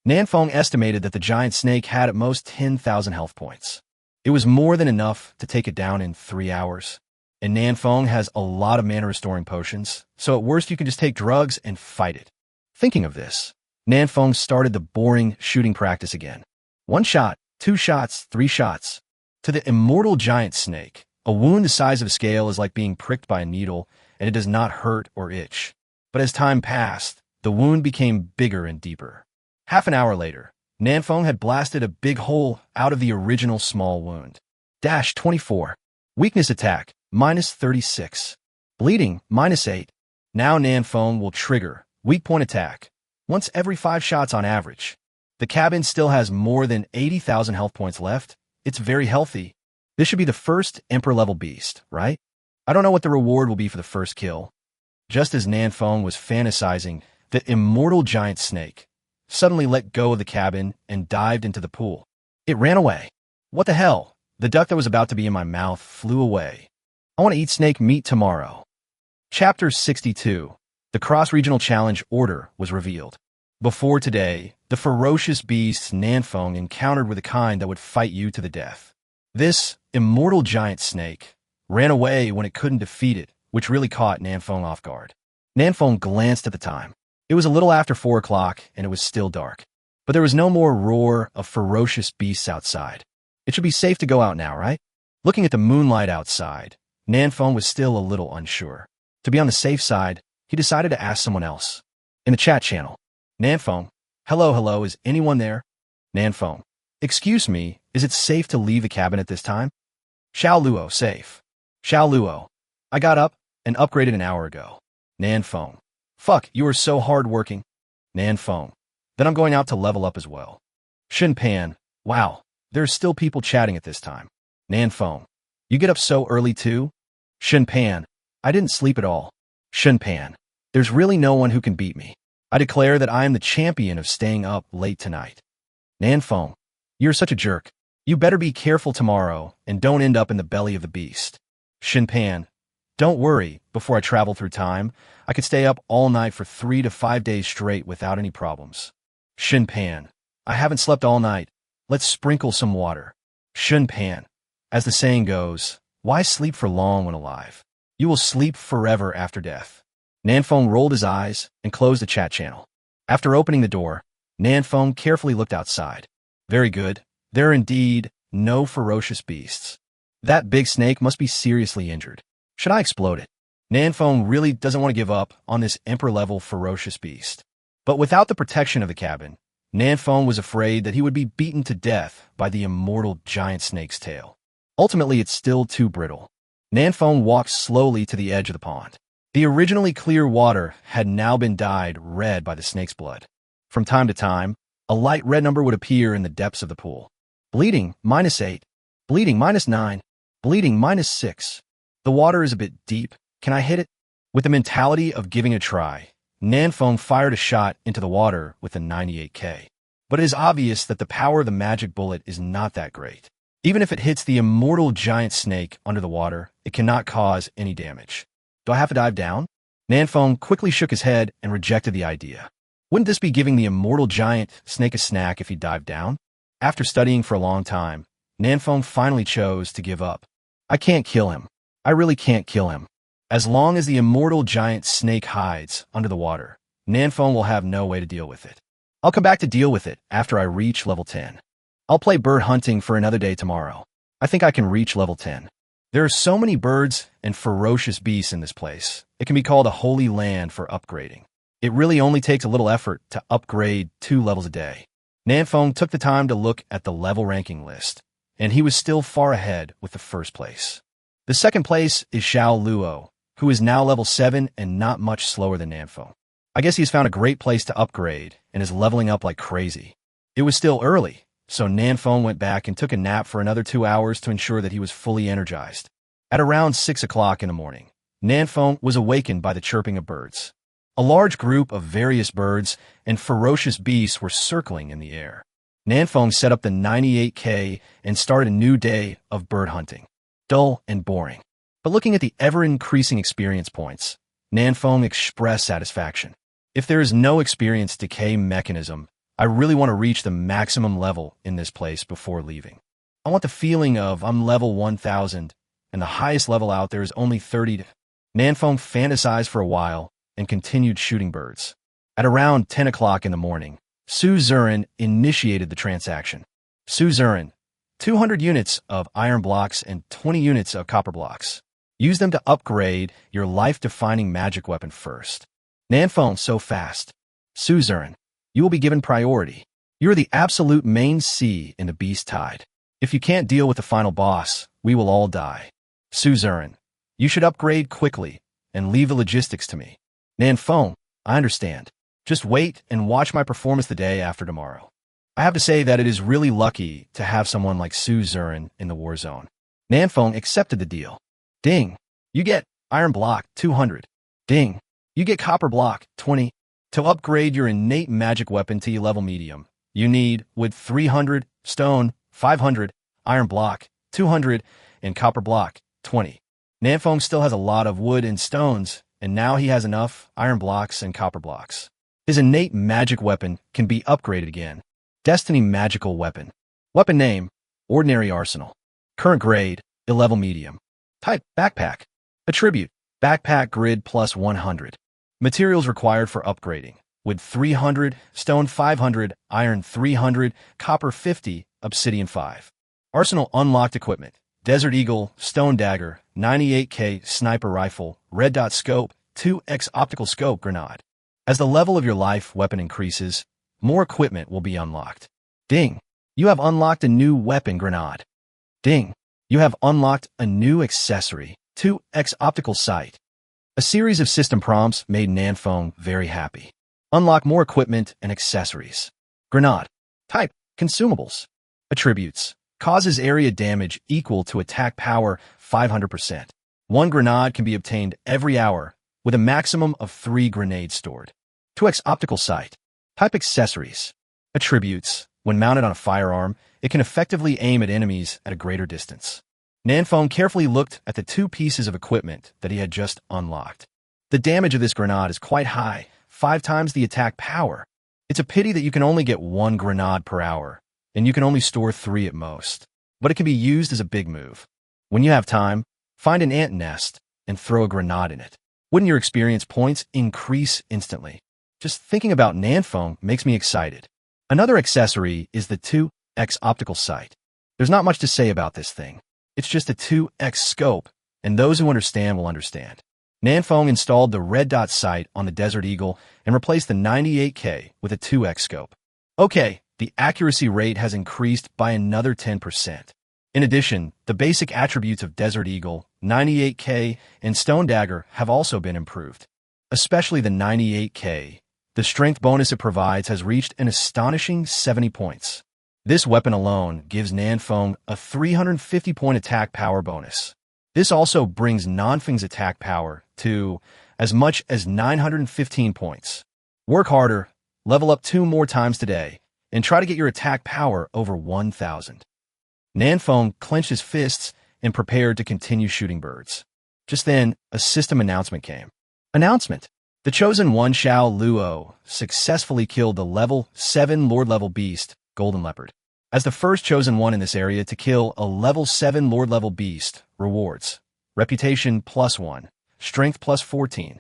Nanfeng estimated that the giant snake had at most 10,000 health points. It was more than enough to take it down in 3 hours. And Nanfeng has a lot of mana restoring potions, so at worst you can just take drugs and fight it. Thinking of this, Nanfeng started the boring shooting practice again. 1 shot, 2 shots, 3 shots. To the immortal giant snake, a wound the size of a scale is like being pricked by a needle, and it does not hurt or itch. But as time passed, the wound became bigger and deeper. Half an hour later, Nanfeng had blasted a big hole out of the original small wound. -24. Weakness attack, -36. Bleeding, -8. Now Nanfeng will trigger weak point attack once every 5 shots on average. The cabin still has more than 80,000 health points left. It's very healthy. This should be the first Emperor-level beast, right? I don't know what the reward will be for the first kill. Just as Nanfeng was fantasizing, the immortal giant snake suddenly let go of the cabin and dived into the pool. It ran away. What the hell? The duck that was about to be in my mouth flew away. I want to eat snake meat tomorrow. Chapter 62. The Cross-Regional Challenge Order was revealed. Before today, The ferocious beasts Nanfeng encountered were the kind that would fight you to the death. This immortal giant snake ran away when it couldn't defeat it, which really caught Nanfeng off guard. Nanfeng glanced at the time. It was a little after 4 o'clock, and it was still dark. But there was no more roar of ferocious beasts outside. It should be safe to go out now, right? Looking at the moonlight outside, Nanfeng was still a little unsure. To be on the safe side, he decided to ask someone else. In the chat channel, Nanfeng, hello, is anyone there? Nanfeng, excuse me, is it safe to leave the cabin at this time? Xiao Luo, safe. Xiao Luo, I got up and upgraded an hour ago. Nanfeng, fuck, you are so hard-working. Nanfeng, then I'm going out to level up as well. Shinpan, wow, there's still people chatting at this time. Nanfeng, you get up so early too? Shinpan, I didn't sleep at all. Shinpan, there's really no one who can beat me. I declare that I am the champion of staying up late tonight. Nanfeng, you're such a jerk. You better be careful tomorrow and don't end up in the belly of the beast. Shinpan, don't worry, before I travel through time, I could stay up all night for 3 to 5 days straight without any problems. Shinpan, I haven't slept all night. Let's sprinkle some water. Shinpan, as the saying goes, why sleep for long when alive? You will sleep forever after death. Nanfeng rolled his eyes and closed the chat channel. After opening the door, Nanfeng carefully looked outside. Very good. There are indeed no ferocious beasts. That big snake must be seriously injured. Should I explode it? Nanfeng really doesn't want to give up on this emperor-level ferocious beast. But without the protection of the cabin, Nanfeng was afraid that he would be beaten to death by the immortal giant snake's tail. Ultimately, it's still too brittle. Nanfeng walked slowly to the edge of the pond. The originally clear water had now been dyed red by the snake's blood. From time to time, a light red number would appear in the depths of the pool. Bleeding, -8. Bleeding, -9. Bleeding, -6. The water is a bit deep. Can I hit it? With the mentality of giving a try, Nanfeng fired a shot into the water with a 98K. But it is obvious that the power of the magic bullet is not that great. Even if it hits the immortal giant snake under the water, it cannot cause any damage. Do I have to dive down? Nanfeng quickly shook his head and rejected the idea. Wouldn't this be giving the immortal giant snake a snack if he dived down? After studying for a long time, Nanfeng finally chose to give up. I can't kill him. I really can't kill him. As long as the immortal giant snake hides under the water, Nanfeng will have no way to deal with it. I'll come back to deal with it after I reach level 10. I'll play bird hunting for another day tomorrow. I think I can reach level 10. There are so many birds and ferocious beasts in this place. It can be called a holy land for upgrading. It really only takes a little effort to upgrade 2 levels a day. Nanfeng took the time to look at the level ranking list, and he was still far ahead with the first place. The second place is Xiao Luo, who is now level 7 and not much slower than Nanfeng. I guess he's found a great place to upgrade and is leveling up like crazy. It was still early, so Nanfeng went back and took a nap for another 2 hours to ensure that he was fully energized. At around 6 o'clock in the morning, Nanfeng was awakened by the chirping of birds. A large group of various birds and ferocious beasts were circling in the air. Nanfeng set up the 98K and started a new day of bird hunting. Dull and boring. But looking at the ever-increasing experience points, Nanfeng expressed satisfaction. If there is no experience decay mechanism, I really want to reach the maximum level in this place before leaving. I want the feeling of I'm level 1000, and the highest level out there is only 30. Nanfeng fantasized for a while and continued shooting birds. At around 10 o'clock in the morning, Suzerain initiated the transaction. Suzerain, 200 units of iron blocks and 20 units of copper blocks. Use them to upgrade your life-defining magic weapon first. Nanfeng, so fast. Suzerain, you will be given priority. You are the absolute main C in the beast tide. If you can't deal with the final boss, we will all die. Suzerain, you should upgrade quickly and leave the logistics to me. Nanfeng, I understand. Just wait and watch my performance the day after tomorrow. I have to say that it is really lucky to have someone like Suzerain in the war zone. Nanfeng accepted the deal. Ding, you get iron block 200. Ding, you get copper block 20. To upgrade your innate magic weapon to level medium, you need wood 300, stone 500, iron block 200, and copper block 20. Nanfeng still has a lot of wood and stones, and now he has enough iron blocks and copper blocks. His innate magic weapon can be upgraded again. Destiny magical weapon. Weapon name, ordinary arsenal. Current grade, level medium. Type, backpack. Attribute, backpack grid plus 100. Materials required for upgrading. Wood 300, stone 500, iron 300, copper 50, obsidian 5. Arsenal unlocked equipment. Desert Eagle, Stone Dagger, 98K Sniper Rifle, Red Dot Scope, 2x Optical Scope Grenade. As the level of your life weapon increases, more equipment will be unlocked. Ding! You have unlocked a new weapon grenade. Ding! You have unlocked a new accessory, 2x Optical Sight. A series of system prompts made Nanfeng very happy. Unlock more equipment and accessories. Grenade. Type, consumables. Attributes. Causes area damage equal to attack power 500%. One grenade can be obtained every hour, with a maximum of 3 grenades stored. 2x Optical Sight. Type accessories. Attributes. When mounted on a firearm, it can effectively aim at enemies at a greater distance. Nanfeng carefully looked at the 2 pieces of equipment that he had just unlocked. The damage of this grenade is quite high, 5 times the attack power. It's a pity that you can only get 1 grenade per hour, and you can only store 3 at most. But it can be used as a big move. When you have time, find an ant nest and throw a grenade in it. Wouldn't your experience points increase instantly? Just thinking about Nanfeng makes me excited. Another accessory is the 2x Optical Sight. There's not much to say about this thing. It's just a 2x scope, and those who understand will understand. Nanfeng installed the Red Dot Sight on the Desert Eagle and replaced the 98K with a 2x scope. Okay, the accuracy rate has increased by another 10%. In addition, the basic attributes of Desert Eagle, 98K, and Stone Dagger have also been improved. Especially the 98K. The strength bonus it provides has reached an astonishing 70 points. This weapon alone gives Nanfeng a 350-point attack power bonus. This also brings Nanfeng's attack power to as much as 915 points. Work harder, level up 2 more times today, and try to get your attack power over 1,000. Nanfeng clenched his fists and prepared to continue shooting birds. Just then, a system announcement came. Announcement! The Chosen One Xiao Luo successfully killed the level 7 Lord-level beast, Golden Leopard. As the first Chosen One in this area to kill a level 7 Lord-level beast, rewards. Reputation +1, Strength +14.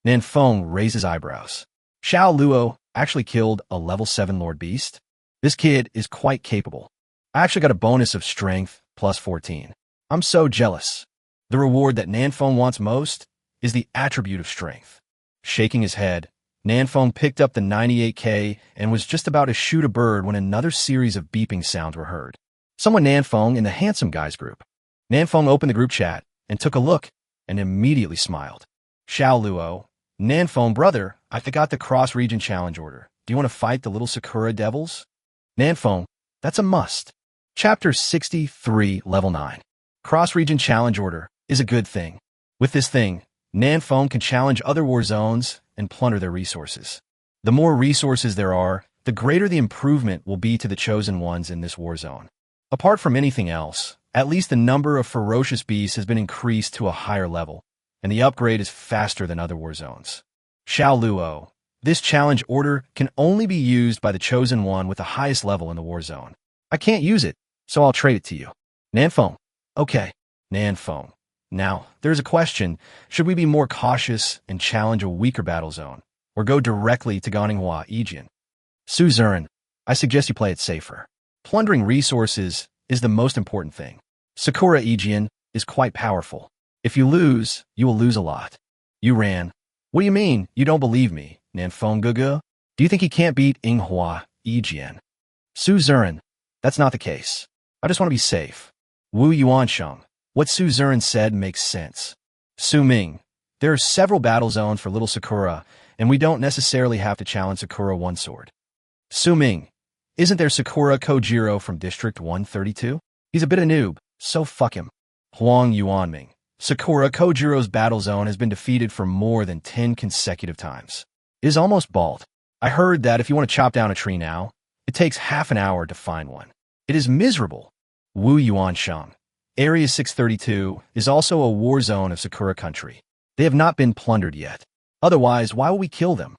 Nanfeng raised his eyebrows. Xiao Luo actually killed a level 7 Lord Beast? This kid is quite capable. I actually got a bonus of Strength +14. I'm so jealous. The reward that Nanfeng wants most is the attribute of Strength. Shaking his head, Nanfeng picked up the 98K and was just about to shoot a bird when another series of beeping sounds were heard. Someone Nanfeng in the Handsome Guys group. Nanfeng opened the group chat and took a look and immediately smiled. Xiao Luo, Nanfeng brother, I forgot the cross-region challenge order. Do you want to fight the little Sakura devils? Nanfeng, that's a must. Chapter 63, Level 9. Cross-region challenge order is a good thing. With this thing, Nanfeng can challenge other war zones and plunder their resources. The more resources there are, the greater the improvement will be to the chosen ones in this war zone. Apart from anything else, at least the number of ferocious beasts has been increased to a higher level, and the upgrade is faster than other war zones. Xiao Luo, this challenge order can only be used by the chosen one with the highest level in the war zone. I can't use it, so I'll trade it to you. Nanfeng. Okay, Nanfeng. Now, there's a question. Should we be more cautious and challenge a weaker battle zone, or go directly to Ganninghua Yijian? Suzerain, I suggest you play it safer. Plundering resources is the most important thing. Sakura Yijian is quite powerful. If you lose, you will lose a lot. You ran. What do you mean? You don't believe me, Nanfeng Gugu? Do you think he can't beat Ganninghua Yijian? Suzerain, that's not the case. I just want to be safe. Wu Yuansheng. What Suzerain said makes sense. Su Ming, there are several battle zones for Little Sakura, and we don't necessarily have to challenge Sakura One Sword. Su Ming, isn't there Sakura Kojiro from District 132? He's a bit of a noob, so fuck him. Huang Yuanming, Sakura Kojiro's battle zone has been defeated for more than 10 consecutive times. It is almost bald. I heard that if you want to chop down a tree now, it takes half an hour to find one. It is miserable. Wu Yuansheng. Area 632 is also a war zone of Sakura country. They have not been plundered yet. Otherwise, why will we kill them?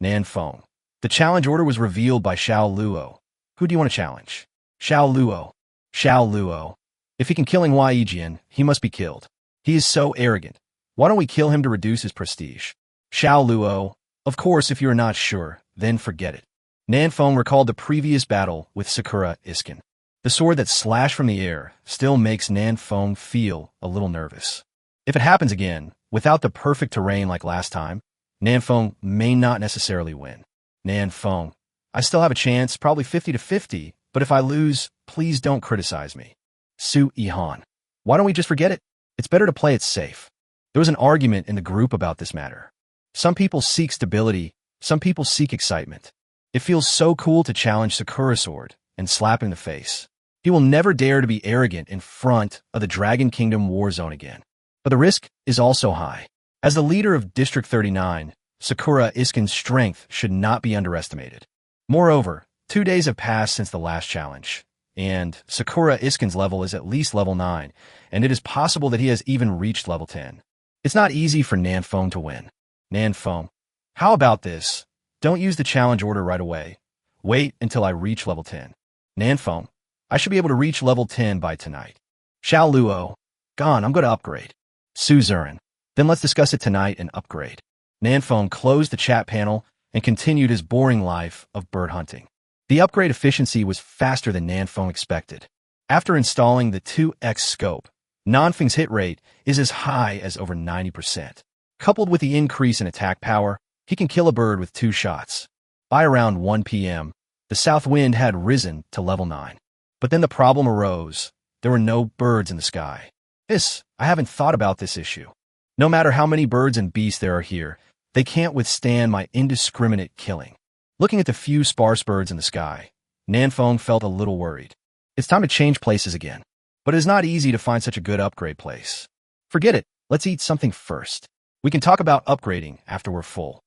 Nan Feng. The challenge order was revealed by Xiao Luo. Who do you want to challenge? Xiao Luo. Xiao Luo. If he can kill Manhwa Yijian, he must be killed. He is so arrogant. Why don't we kill him to reduce his prestige? Xiao Luo. Of course, if you are not sure, then forget it. Nan Feng recalled the previous battle with Sakura Iskin. The sword that slashed from the air still makes Nan Feng feel a little nervous. If it happens again, without the perfect terrain like last time, Nan Feng may not necessarily win. Nan Feng. I still have a chance, probably 50-50, but if I lose, please don't criticize me. Su Yihan. Why don't we just forget it? It's better to play it safe. There was an argument in the group about this matter. Some people seek stability, some people seek excitement. It feels so cool to challenge Sakura Sword and slap him in the face. He will never dare to be arrogant in front of the Dragon Kingdom war zone again. But the risk is also high. As the leader of District 39, Sakura Iskin's strength should not be underestimated. Moreover, 2 days have passed since the last challenge, and Sakura Iskin's level is at least level 9, and it is possible that he has even reached level 10. It's not easy for Nan Feng to win. Nan Feng. How about this? Don't use the challenge order right away. Wait until I reach level 10. Nan Feng. I should be able to reach level 10 by tonight. Xiao Luo. Gone, I'm going to upgrade. Su Zurin. Then let's discuss it tonight and upgrade. Nan Feng closed the chat panel and continued his boring life of bird hunting. The upgrade efficiency was faster than Nan Feng expected. After installing the 2x scope, Nan Feng's hit rate is as high as over 90%. Coupled with the increase in attack power, he can kill a bird with 2 shots. By around 1 p.m., the south wind had risen to level 9. But then the problem arose. There were no birds in the sky. I haven't thought about this issue. No matter how many birds and beasts there are here, they can't withstand my indiscriminate killing. Looking at the few sparse birds in the sky, Nan Feng felt a little worried. It's time to change places again. But it is not easy to find such a good upgrade place. Forget it. Let's eat something first. We can talk about upgrading after we're full.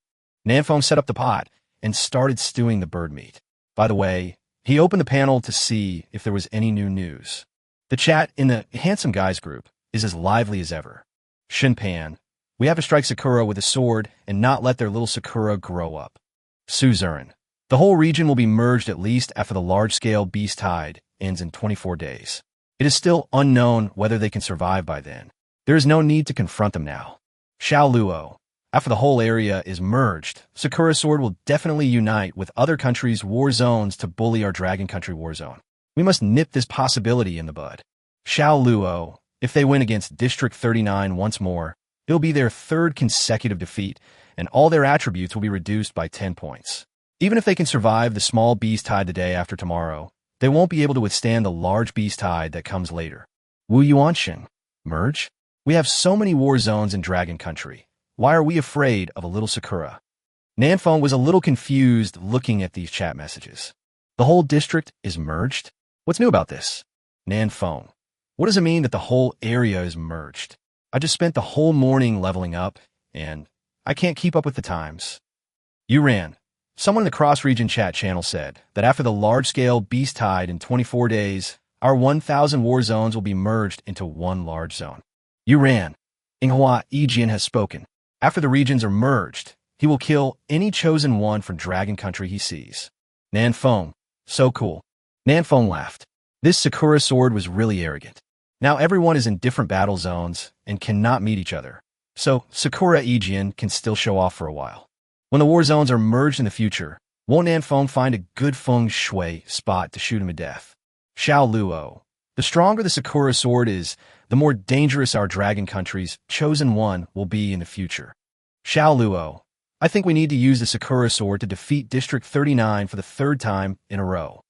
Nan Feng set up the pot and started stewing the bird meat. By the way, he opened the panel to see if there was any new news. The chat in the Handsome Guys group is as lively as ever. Shinpan. We have to strike Sakura with a sword and not let their little Sakura grow up. Su Zurin. The whole region will be merged at least after the large-scale beast tide ends in 24 days. It is still unknown whether they can survive by then. There is no need to confront them now. Xiao Luo. After the whole area is merged, Sakura Sword will definitely unite with other countries' war zones to bully our Dragon Country war zone. We must nip this possibility in the bud. Xiao Luo. If they win against District 39 once more, it'll be their 3rd consecutive defeat, and all their attributes will be reduced by 10 points. Even if they can survive the small beast tide the day after tomorrow, they won't be able to withstand the large beast tide that comes later. Wu Yuanshin. Merge? We have so many war zones in Dragon Country. Why are we afraid of a little Sakura? Nan Feng was a little confused looking at these chat messages. The whole district is merged? What's new about this? Nan Feng. What does it mean that the whole area is merged? I just spent the whole morning leveling up, and I can't keep up with the times. Yuran. Someone in the cross-region chat channel said that after the large-scale beast tide in 24 days, our 1,000 war zones will be merged into one large zone. Yuran. Manhwa Yijian has spoken. After the regions are merged, he will kill any chosen one from Dragon Country he sees. Nan Feng. So cool. Nan Feng laughed. This Sakura Sword was really arrogant. Now everyone is in different battle zones and cannot meet each other. So Sakura Yijian can still show off for a while. When the war zones are merged in the future, won't Nan Feng find a good feng shui spot to shoot him to death? Xiao Luo. The stronger the Sakura Sword is, the more dangerous our Dragon Country's chosen one will be in the future. Xiao Luo. I think we need to use the Sakura Sword to defeat District 39 for the 3rd time in a row.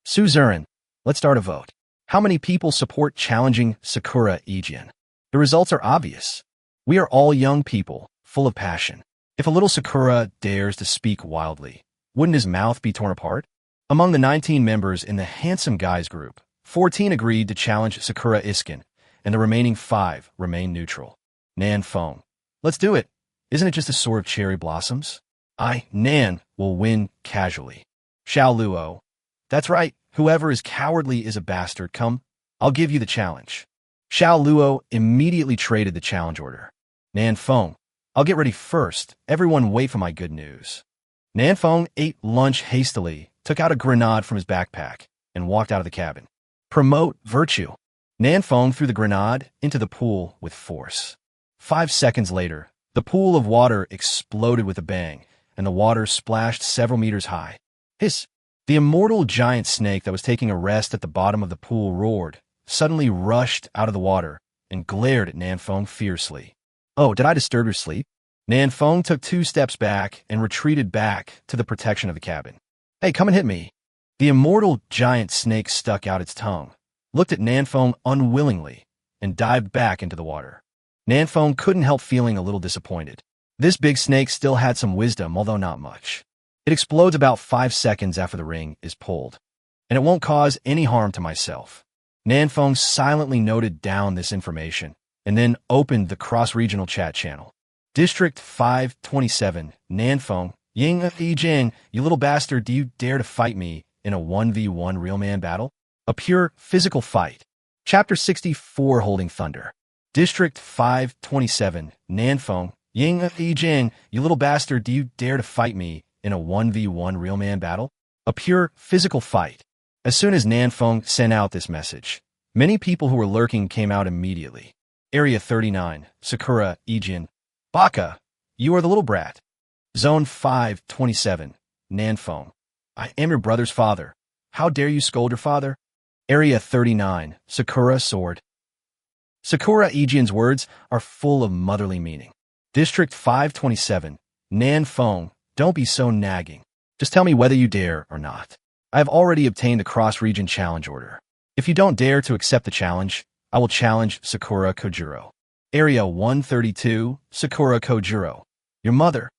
Su Zurin. Let's start a vote. How many people support challenging Sakura Yijian? The results are obvious. We are all young people, full of passion. If a little Sakura dares to speak wildly, wouldn't his mouth be torn apart? Among the 19 members in the Handsome Guys group, 14 agreed to challenge Sakura Iskin, and the remaining 5 remain neutral. Nan Feng. Let's do it. Isn't it just a sort of cherry blossoms? Nan, will win casually. Xiao Luo. That's right. Whoever is cowardly is a bastard. Come, I'll give you the challenge. Xiao Luo immediately traded the challenge order. Nan Feng. I'll get ready first. Everyone wait for my good news. Nanfeng ate lunch hastily, took out a grenade from his backpack, and walked out of the cabin. Promote virtue. Nanfeng threw the grenade into the pool with force. 5 seconds later, the pool of water exploded with a bang, and the water splashed several meters high. Hiss! The immortal giant snake that was taking a rest at the bottom of the pool roared, suddenly rushed out of the water, and glared at Nanfeng fiercely. Oh, did I disturb your sleep? Nanfeng took 2 steps back and retreated back to the protection of the cabin. Hey, come and hit me. The immortal giant snake stuck out its tongue, looked at Nanfeng unwillingly, and dived back into the water. Nanfeng couldn't help feeling a little disappointed. This big snake still had some wisdom, although not much. It explodes about 5 seconds after the ring is pulled, and it won't cause any harm to myself. Nanfeng silently noted down this information, and then opened the cross-regional chat channel. District 527, Nanfeng, Ying Yijing, you little bastard, do you dare to fight me in a 1v1 real man battle? A pure physical fight. Chapter 64, Holding Thunder. District 527, Nanfeng, Ying Yijing, you little bastard, do you dare to fight me in a 1v1 real man battle? A pure physical fight. As soon as Nanfeng sent out this message, many people who were lurking came out immediately. Area 39, Sakura, Ijin. Baka, you are the little brat. Zone 527, Nanfeng. I am your brother's father. How dare you scold your father? Area 39, Sakura, Sword. Sakura Ijin's words are full of motherly meaning. District 527, Nanfeng, don't be so nagging. Just tell me whether you dare or not. I have already obtained the cross-region challenge order. If you don't dare to accept the challenge, I will challenge Sakura Kojuro. Area 132, Sakura Kojuro. Your mother.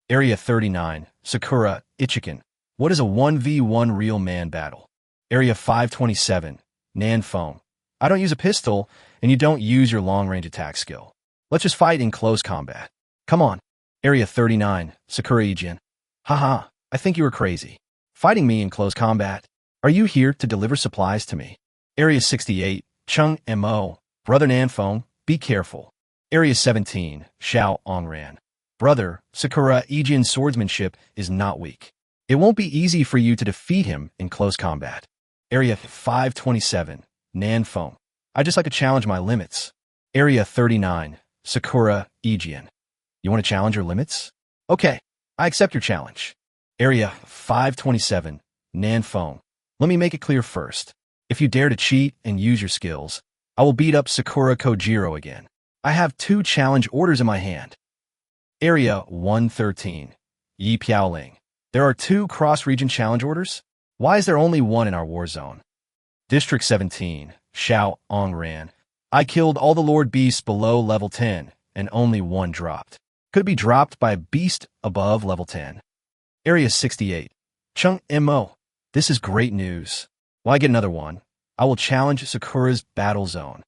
Area 39, Sakura Ichikan. What is a 1v1 real man battle? Area 527, Nanfeng. I don't use a pistol, and you don't use your long-range attack skill. Let's just fight in close combat. Come on. Area 39, Sakura Ijin. Haha, I think you are crazy. Fighting me in close combat. Are you here to deliver supplies to me? Area 68, Chung Mo. Brother Nanfeng, be careful. Area 17, Xiao Ongran. Brother, Sakura Ijin's swordsmanship is not weak. It won't be easy for you to defeat him in close combat. Area 527, Nanfeng. I just like to challenge my limits. Area 39, Sakura Ijin. You want to challenge your limits? Okay, I accept your challenge. Area 527, Nanfeng. Let me make it clear first. If you dare to cheat and use your skills, I will beat up Sakura Kojiro again. I have 2 challenge orders in my hand. Area 113, Yi Piaoling. There are 2 cross-region challenge orders? Why is there only 1 in our war zone? District 17, Xiao Ongran. I killed all the Lord Beasts below level 10, and only 1 dropped. Could it be dropped by a beast above level 10? Area 68, Chung Mo. This is great news. Well, I get another one. I will challenge Sakura's battle zone.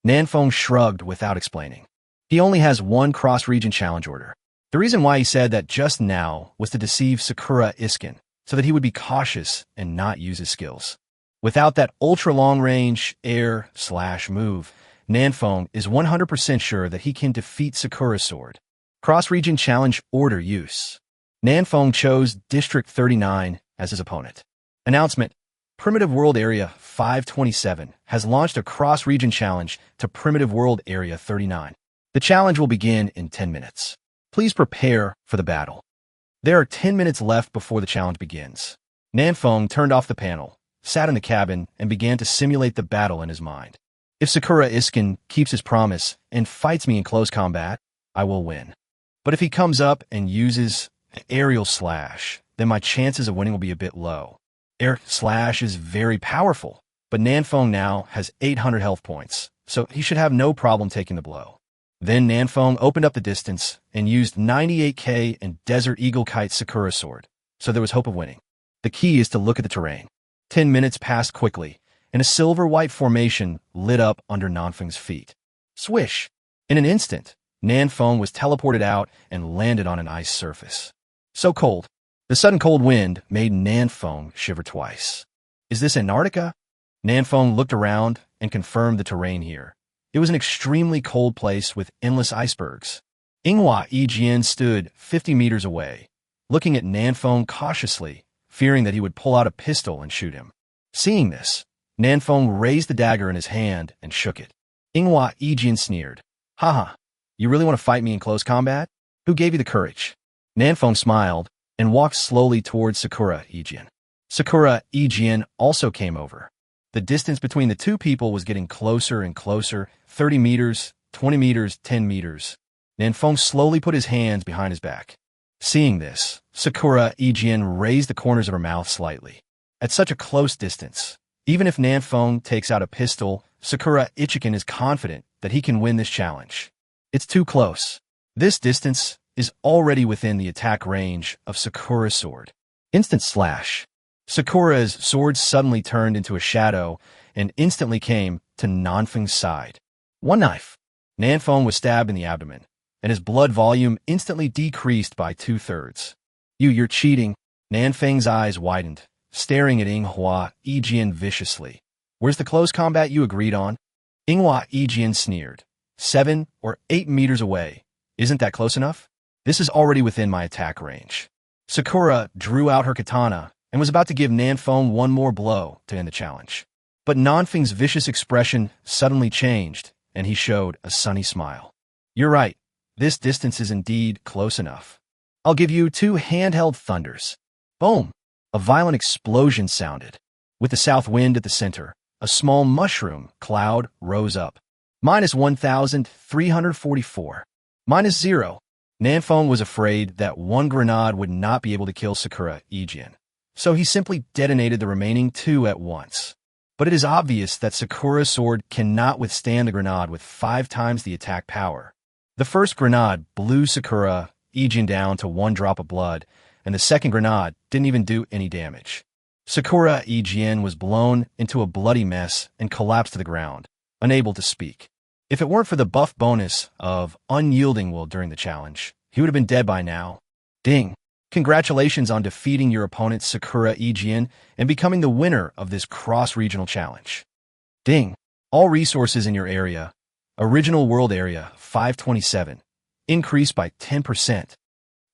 Nanfeng shrugged without explaining. He only has 1 cross-region challenge order. The reason why he said that just now was to deceive Sakura Iskin, so that he would be cautious and not use his skills. Without that ultra-long-range air/move, Nanfeng is 100% sure that he can defeat Sakura's sword. Cross-region challenge order use. Nanfeng chose District 39 as his opponent. Announcement. Primitive World Area 527 has launched a cross-region challenge to Primitive World Area 39. The challenge will begin in 10 minutes. Please prepare for the battle. There are 10 minutes left before the challenge begins. Nanfeng turned off the panel, sat in the cabin, and began to simulate the battle in his mind. If Sakura Iskin keeps his promise and fights me in close combat, I will win. But if he comes up and uses aerial slash, then my chances of winning will be a bit low. Air slash is very powerful, but Nanfeng now has 800 health points, so he should have no problem taking the blow. Then Nanfeng opened up the distance and used 98k and Desert Eagle Kite Sakura sword, so there was hope of winning. The key is to look at the terrain. 10 minutes passed quickly, and a silver-white formation lit up under Nanfeng's feet. Swish! In an instant, Nanfeng was teleported out and landed on an ice surface. So cold. The sudden cold wind made Nanfeng shiver twice. Is this Antarctica? Nanfeng looked around and confirmed the terrain here. It was an extremely cold place with endless icebergs. Inghua Yijian stood 50 meters away, looking at Nanfeng cautiously, fearing that he would pull out a pistol and shoot him. Seeing this, Nanfeng raised the dagger in his hand and shook it. Inghua Yijian sneered. Haha, you really want to fight me in close combat? Who gave you the courage? Nanfeng smiled and walked slowly towards Sakura Yijian. Sakura Yijian also came over. The distance between the two people was getting closer and closer, 30 meters, 20 meters, 10 meters. Nanfeng slowly put his hands behind his back. Seeing this, Sakura Yijian raised the corners of her mouth slightly. At such a close distance, even if Nanfeng takes out a pistol, Sakura Ichiken is confident that he can win this challenge. It's too close. This distance is already within the attack range of Sakura's sword. Instant slash. Sakura's sword suddenly turned into a shadow and instantly came to Nanfeng's side. One knife. Nanfeng was stabbed in the abdomen, and his blood volume instantly decreased by 2/3. You're cheating. Nanfeng's eyes widened, staring at Inghua Yijian viciously. Where's the close combat you agreed on? Inghua Yijian sneered. 7 or 8 meters away. Isn't that close enough? This is already within my attack range. Sakura drew out her katana and was about to give Nanfeng one more blow to end the challenge. But Nanfeng's vicious expression suddenly changed, and he showed a sunny smile. You're right. This distance is indeed close enough. I'll give you 2 handheld thunders. Boom! A violent explosion sounded. With the south wind at the center, a small mushroom cloud rose up. -1,344. -0. Nanfeng was afraid that one grenade would not be able to kill Sakura Yijian, so he simply detonated the remaining 2 at once. But it is obvious that Sakura's sword cannot withstand a grenade with 5 times the attack power. The first grenade blew Sakura Yijian down to 1 drop of blood, and the second grenade didn't even do any damage. Sakura Yijian was blown into a bloody mess and collapsed to the ground, unable to speak. If it weren't for the buff bonus of unyielding will during the challenge, he would have been dead by now. Ding! Congratulations on defeating your opponent Sakura Yijian and becoming the winner of this cross-regional challenge. Ding! All resources in your area, original world area 527, increased by 10%.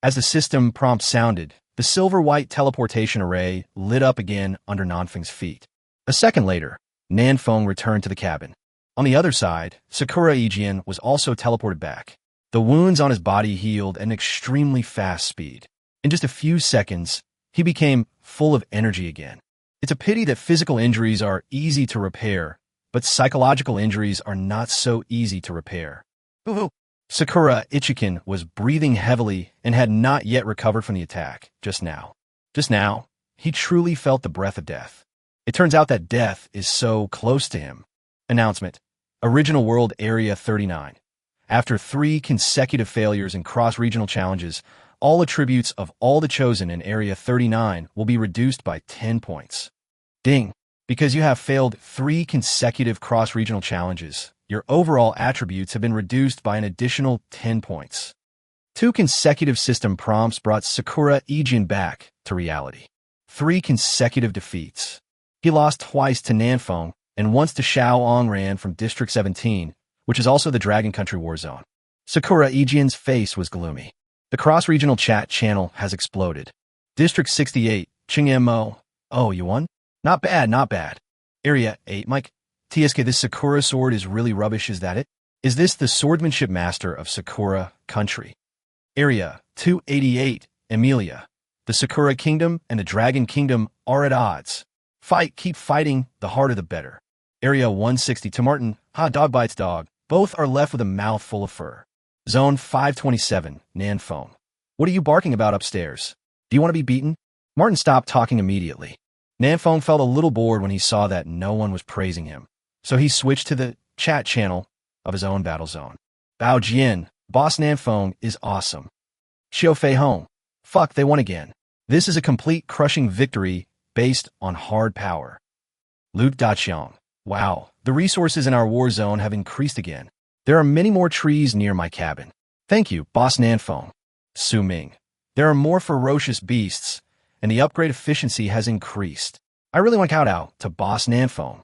As the system prompt sounded, the silver-white teleportation array lit up again under Nanfeng's feet. A second later, Nanfeng returned to the cabin. On the other side, Sakura Yijian was also teleported back. The wounds on his body healed at an extremely fast speed. In just a few seconds, he became full of energy again. It's a pity that physical injuries are easy to repair, but psychological injuries are not so easy to repair. Boo-hoo! Sakura Ichiken was breathing heavily and had not yet recovered from the attack just now. Just now, he truly felt the breath of death. It turns out that death is so close to him. Announcement. Original World Area 39. After 3 consecutive failures in cross-regional challenges, all attributes of all the chosen in Area 39 will be reduced by 10 points. Ding! Because you have failed 3 consecutive cross-regional challenges, your overall attributes have been reduced by an additional 10 points. 2 consecutive system prompts brought Sakura Yijian back to reality. 3 consecutive defeats. He lost twice to Nanfeng and once to Xiao Ongran from District 17, which is also the Dragon Country War Zone. Sakura Yijian's face was gloomy. The cross-regional chat channel has exploded. District 68, Qingmo. Oh, you won? Not bad, not bad. Area 8, Mike. TSK, this Sakura sword is really rubbish, is that it? Is this the swordsmanship master of Sakura Country? Area 288, Emilia. The Sakura Kingdom and the Dragon Kingdom are at odds. Fight, keep fighting, the harder the better. Area 160, to Martin. Ha, dog bites dog. Both are left with a mouth full of fur. Zone 527, Nanfeng. What are you barking about upstairs? Do you want to be beaten? Martin stopped talking immediately. Nanfeng felt a little bored when he saw that no one was praising him, so he switched to the chat channel of his own battle zone. Bao Jian, Boss Nanfeng is awesome. Xiao Fei Hong. Fuck, they won again. This is a complete crushing victory based on hard power. Loot Daqiang. Wow, the resources in our war zone have increased again. There are many more trees near my cabin. Thank you, Boss Nanfeng. Su Ming. There are more ferocious beasts, and the upgrade efficiency has increased. I really want to shout out to Boss Nanfeng.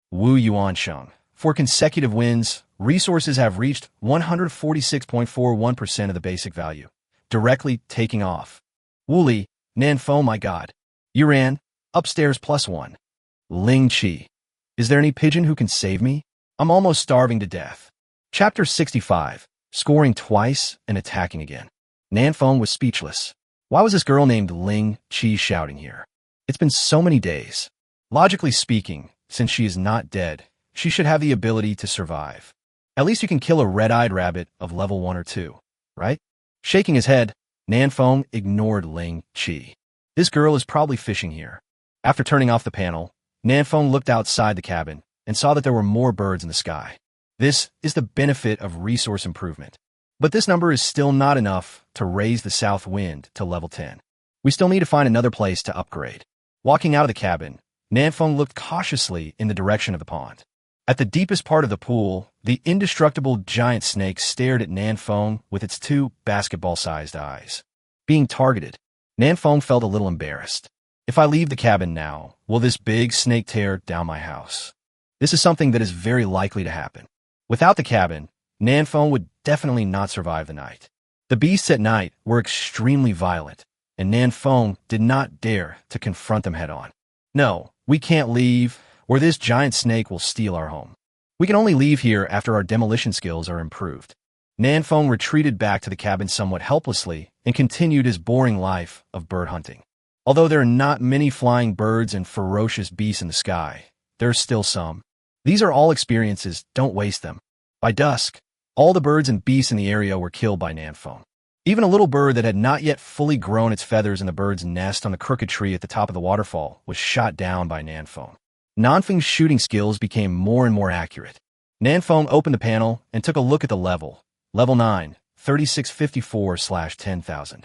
Wu Yuansheng. For consecutive wins, resources have reached 146.41% of the basic value, directly taking off. Wooly, Nanfo, my god. You ran. Upstairs +1. Ling Chi. Is there any pigeon who can save me? I'm almost starving to death. Chapter 65. Scoring twice and attacking again. Nanfeng was speechless. Why was this girl named Ling Chi shouting here? It's been so many days. Logically speaking, since she is not dead, she should have the ability to survive. At least you can kill a red-eyed rabbit of level 1 or 2, right? Shaking his head, Nanfeng ignored Ling Chi. This girl is probably fishing here. After turning off the panel, Nanfeng looked outside the cabin and saw that there were more birds in the sky. This is the benefit of resource improvement. But this number is still not enough to raise the south wind to level 10. We still need to find another place to upgrade. Walking out of the cabin, Nanfeng looked cautiously in the direction of the pond. At the deepest part of the pool, the indestructible giant snake stared at Nanfeng with its 2 basketball-sized eyes. Being targeted, Nanfeng felt a little embarrassed. If I leave the cabin now, will this big snake tear down my house? This is something that is very likely to happen. Without the cabin, Nanfeng would definitely not survive the night. The beasts at night were extremely violent, and Nanfeng did not dare to confront them head-on. No, we can't leave, or this giant snake will steal our home. We can only leave here after our demolition skills are improved. Nanfeng retreated back to the cabin somewhat helplessly and continued his boring life of bird hunting. Although there are not many flying birds and ferocious beasts in the sky, there are still some. These are all experiences, don't waste them. By dusk, all the birds and beasts in the area were killed by Nanfeng. Even a little bird that had not yet fully grown its feathers in the bird's nest on the crooked tree at the top of the waterfall was shot down by Nanfeng. Nanfeng's shooting skills became more and more accurate. Nanfeng opened the panel and took a look at the level. Level 9, 3654/10,000.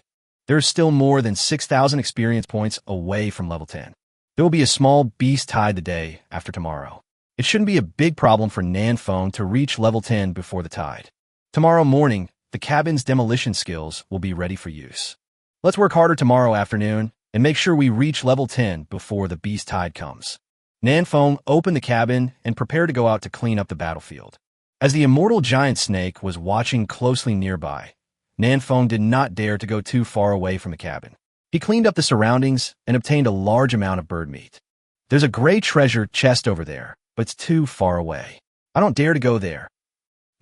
There is still more than 6,000 experience points away from level 10. There will be a small beast tide the day after tomorrow. It shouldn't be a big problem for Nanfeng to reach level 10 before the tide. Tomorrow morning, the cabin's demolition skills will be ready for use. Let's work harder tomorrow afternoon and make sure we reach level 10 before the beast tide comes. Nanfeng opened the cabin and prepared to go out to clean up the battlefield. As the immortal giant snake was watching closely nearby, Nanfeng did not dare to go too far away from the cabin. He cleaned up the surroundings and obtained a large amount of bird meat. There's a gray treasure chest over there, but it's too far away. I don't dare to go there.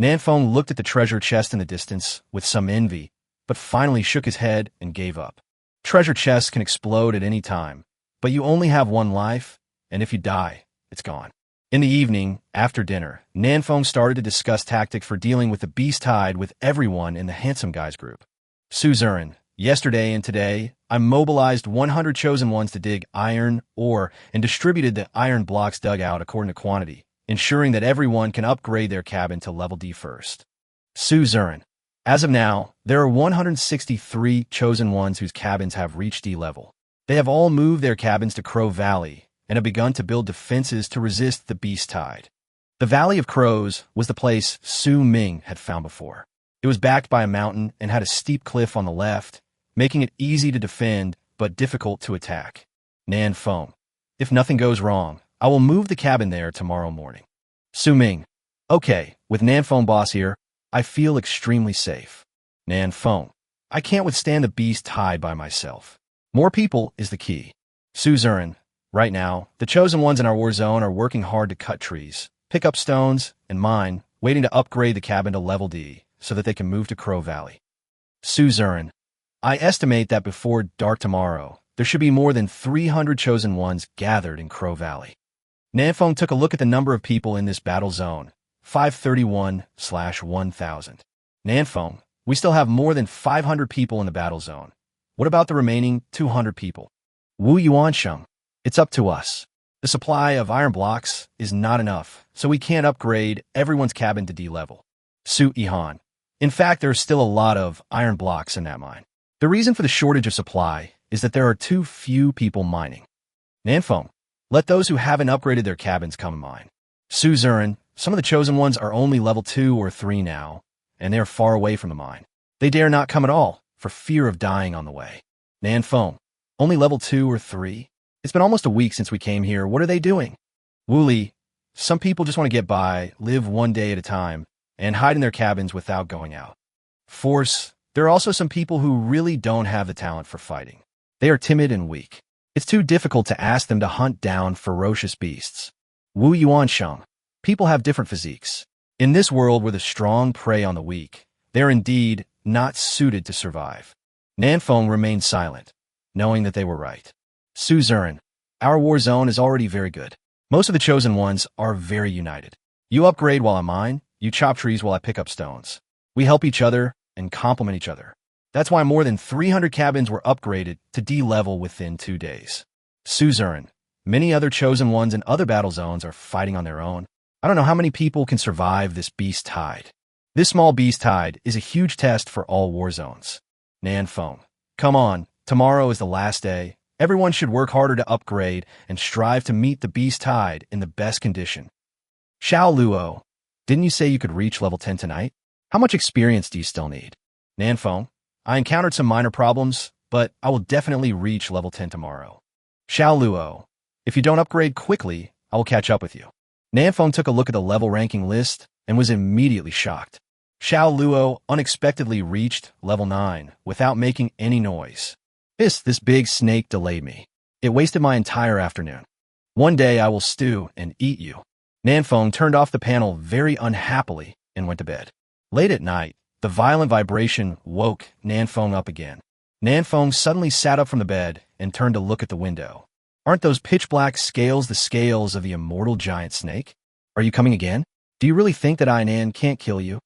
Nanfeng looked at the treasure chest in the distance with some envy, but finally shook his head and gave up. Treasure chests can explode at any time, but you only have one life, and if you die, it's gone. In the evening, after dinner, Nanfeng started to discuss tactics for dealing with the beast tide with everyone in the Handsome Guys group. Suzerain, yesterday and today, I mobilized 100 chosen ones to dig iron ore and distributed the iron blocks dug out according to quantity, ensuring that everyone can upgrade their cabin to level D first. Suzerain, as of now, there are 163 chosen ones whose cabins have reached D level. They have all moved their cabins to Crow Valley and have begun to build defenses to resist the beast tide. The Valley of Crows was the place Su Ming had found before. It was backed by a mountain and had a steep cliff on the left, making it easy to defend but difficult to attack. Nanfeng, if nothing goes wrong, I will move the cabin there tomorrow morning. Su Ming, okay, with Nanfeng boss here, I feel extremely safe. Nanfeng, I can't withstand the beast tide by myself. More people is the key. Suzerain, right now, the chosen ones in our war zone are working hard to cut trees, pick up stones, and mine, waiting to upgrade the cabin to level D so that they can move to Crow Valley. Suzerain, I estimate that before dark tomorrow, there should be more than 300 chosen ones gathered in Crow Valley. Nanfeng took a look at the number of people in this battle zone, 531/1000. Nanfeng, we still have more than 500 people in the battle zone. What about the remaining 200 people? Wu Yuansheng, it's up to us. The supply of iron blocks is not enough, so we can't upgrade everyone's cabin to D level. Su Ihan, in fact, there are still a lot of iron blocks in that mine. The reason for the shortage of supply is that there are too few people mining. Nanfeng, let those who haven't upgraded their cabins come and mine. Suzerain, some of the chosen ones are only level 2 or 3 now, and they are far away from the mine. They dare not come at all, for fear of dying on the way. Nanfeng, only level 2 or 3? It's been almost a week since we came here. What are they doing? Wooly, some people just want to get by, live one day at a time, and hide in their cabins without going out. Force, there are also some people who really don't have the talent for fighting. They are timid and weak. It's too difficult to ask them to hunt down ferocious beasts. Wu Yuan Sheng. People have different physiques. In this world where the strong prey on the weak, they are indeed not suited to survive. Nanfeng remained silent, knowing that they were right. Suzerain. Our war zone is already very good. Most of the chosen ones are very united. You upgrade while I mine, you chop trees while I pick up stones. We help each other and complement each other. That's why more than 300 cabins were upgraded to D-level within 2 days. Suzerain. Many other chosen ones in other battle zones are fighting on their own. I don't know how many people can survive this beast tide. This small beast tide is a huge test for all war zones. Nanfeng. Come on, tomorrow is the last day. Everyone should work harder to upgrade and strive to meet the beast tide in the best condition. Xiao Luo. Didn't you say you could reach level 10 tonight? How much experience do you still need? Nanfeng. I encountered some minor problems, but I will definitely reach level 10 tomorrow. Xiao Luo. If you don't upgrade quickly, I will catch up with you. Nanfeng took a look at the level ranking list and was immediately shocked. Xiao Luo unexpectedly reached level 9 without making any noise. This big snake delayed me. It wasted my entire afternoon. One day I will stew and eat you. Nanfeng turned off the panel very unhappily and went to bed. Late at night, the violent vibration woke Nanfeng up again. Nanfeng suddenly sat up from the bed and turned to look at the window. Aren't those pitch-black scales the scales of the immortal giant snake? Are you coming again? Do you really think that Nan can't kill you?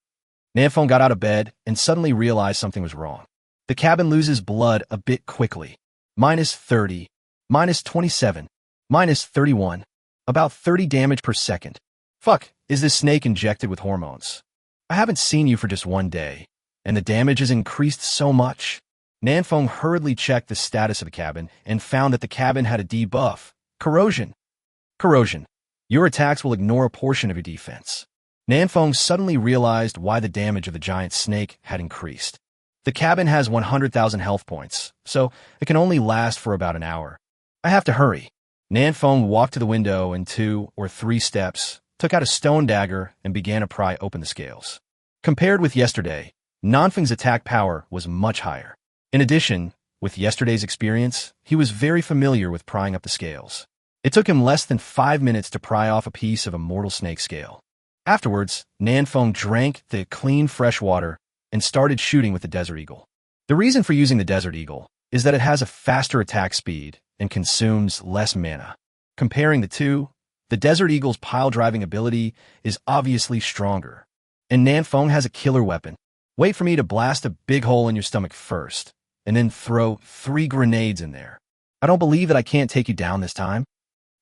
Nanfeng got out of bed and suddenly realized something was wrong. The cabin loses blood a bit quickly. -30, -27, -31. About 30 damage per second. Fuck, is this snake injected with hormones? I haven't seen you for just 1 day, and the damage has increased so much. Nanfeng hurriedly checked the status of the cabin and found that the cabin had a debuff. Corrosion. Corrosion. Your attacks will ignore a portion of your defense. Nanfeng suddenly realized why the damage of the giant snake had increased. The cabin has 100,000 health points, so it can only last for about an hour. I have to hurry. Nanfeng walked to the window and 2 or 3 steps, took out a stone dagger, and began to pry open the scales. Compared with yesterday, Nanfeng's attack power was much higher. In addition, with yesterday's experience, he was very familiar with prying up the scales. It took him less than 5 minutes to pry off a piece of a mortal snake scale. Afterwards, Nanfeng drank the clean fresh water and started shooting with the Desert Eagle. The reason for using the Desert Eagle is that it has a faster attack speed and consumes less mana. Comparing the two, the Desert Eagle's pile-driving ability is obviously stronger. And Nanfeng has a killer weapon. Wait for me to blast a big hole in your stomach first, and then throw 3 grenades in there. I don't believe that I can't take you down this time.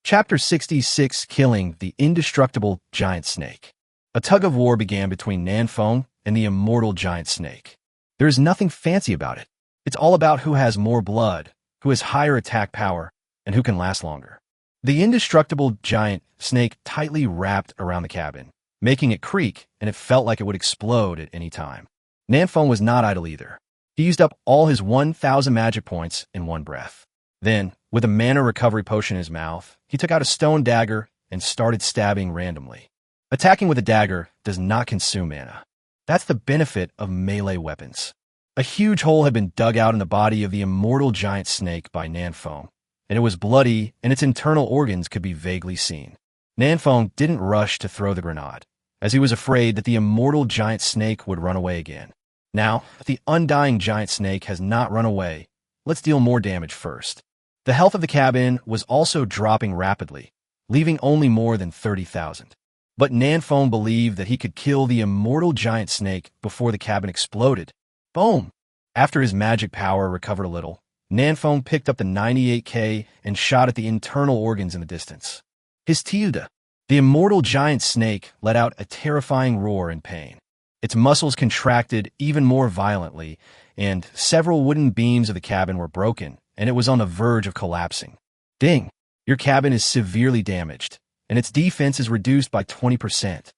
Chapter 66, Killing the Indestructible Giant Snake. A tug-of-war began between Nanfeng and the immortal giant snake. There is nothing fancy about it. It's all about who has more blood, who has higher attack power, and who can last longer. The indestructible giant snake tightly wrapped around the cabin, making it creak, and it felt like it would explode at any time. Nanfeng was not idle either. He used up all his 1,000 magic points in one breath. Then, with a mana recovery potion in his mouth, he took out a stone dagger and started stabbing randomly. Attacking with a dagger does not consume mana. That's the benefit of melee weapons. A huge hole had been dug out in the body of the immortal giant snake by Nanfeng, and it was bloody, and its internal organs could be vaguely seen. Nanfeng didn't rush to throw the grenade, as he was afraid that the immortal giant snake would run away again. Now, the undying giant snake has not run away. Let's deal more damage first. The health of the cabin was also dropping rapidly, leaving only more than 30,000. But Nanfeng believed that he could kill the immortal giant snake before the cabin exploded. Boom! After his magic power recovered a little, Nanfeng picked up the 98K and shot at the internal organs in the distance. His tilde. The immortal giant snake let out a terrifying roar in pain. Its muscles contracted even more violently, and several wooden beams of the cabin were broken, and it was on the verge of collapsing. Ding! Your cabin is severely damaged, and its defense is reduced by 20%.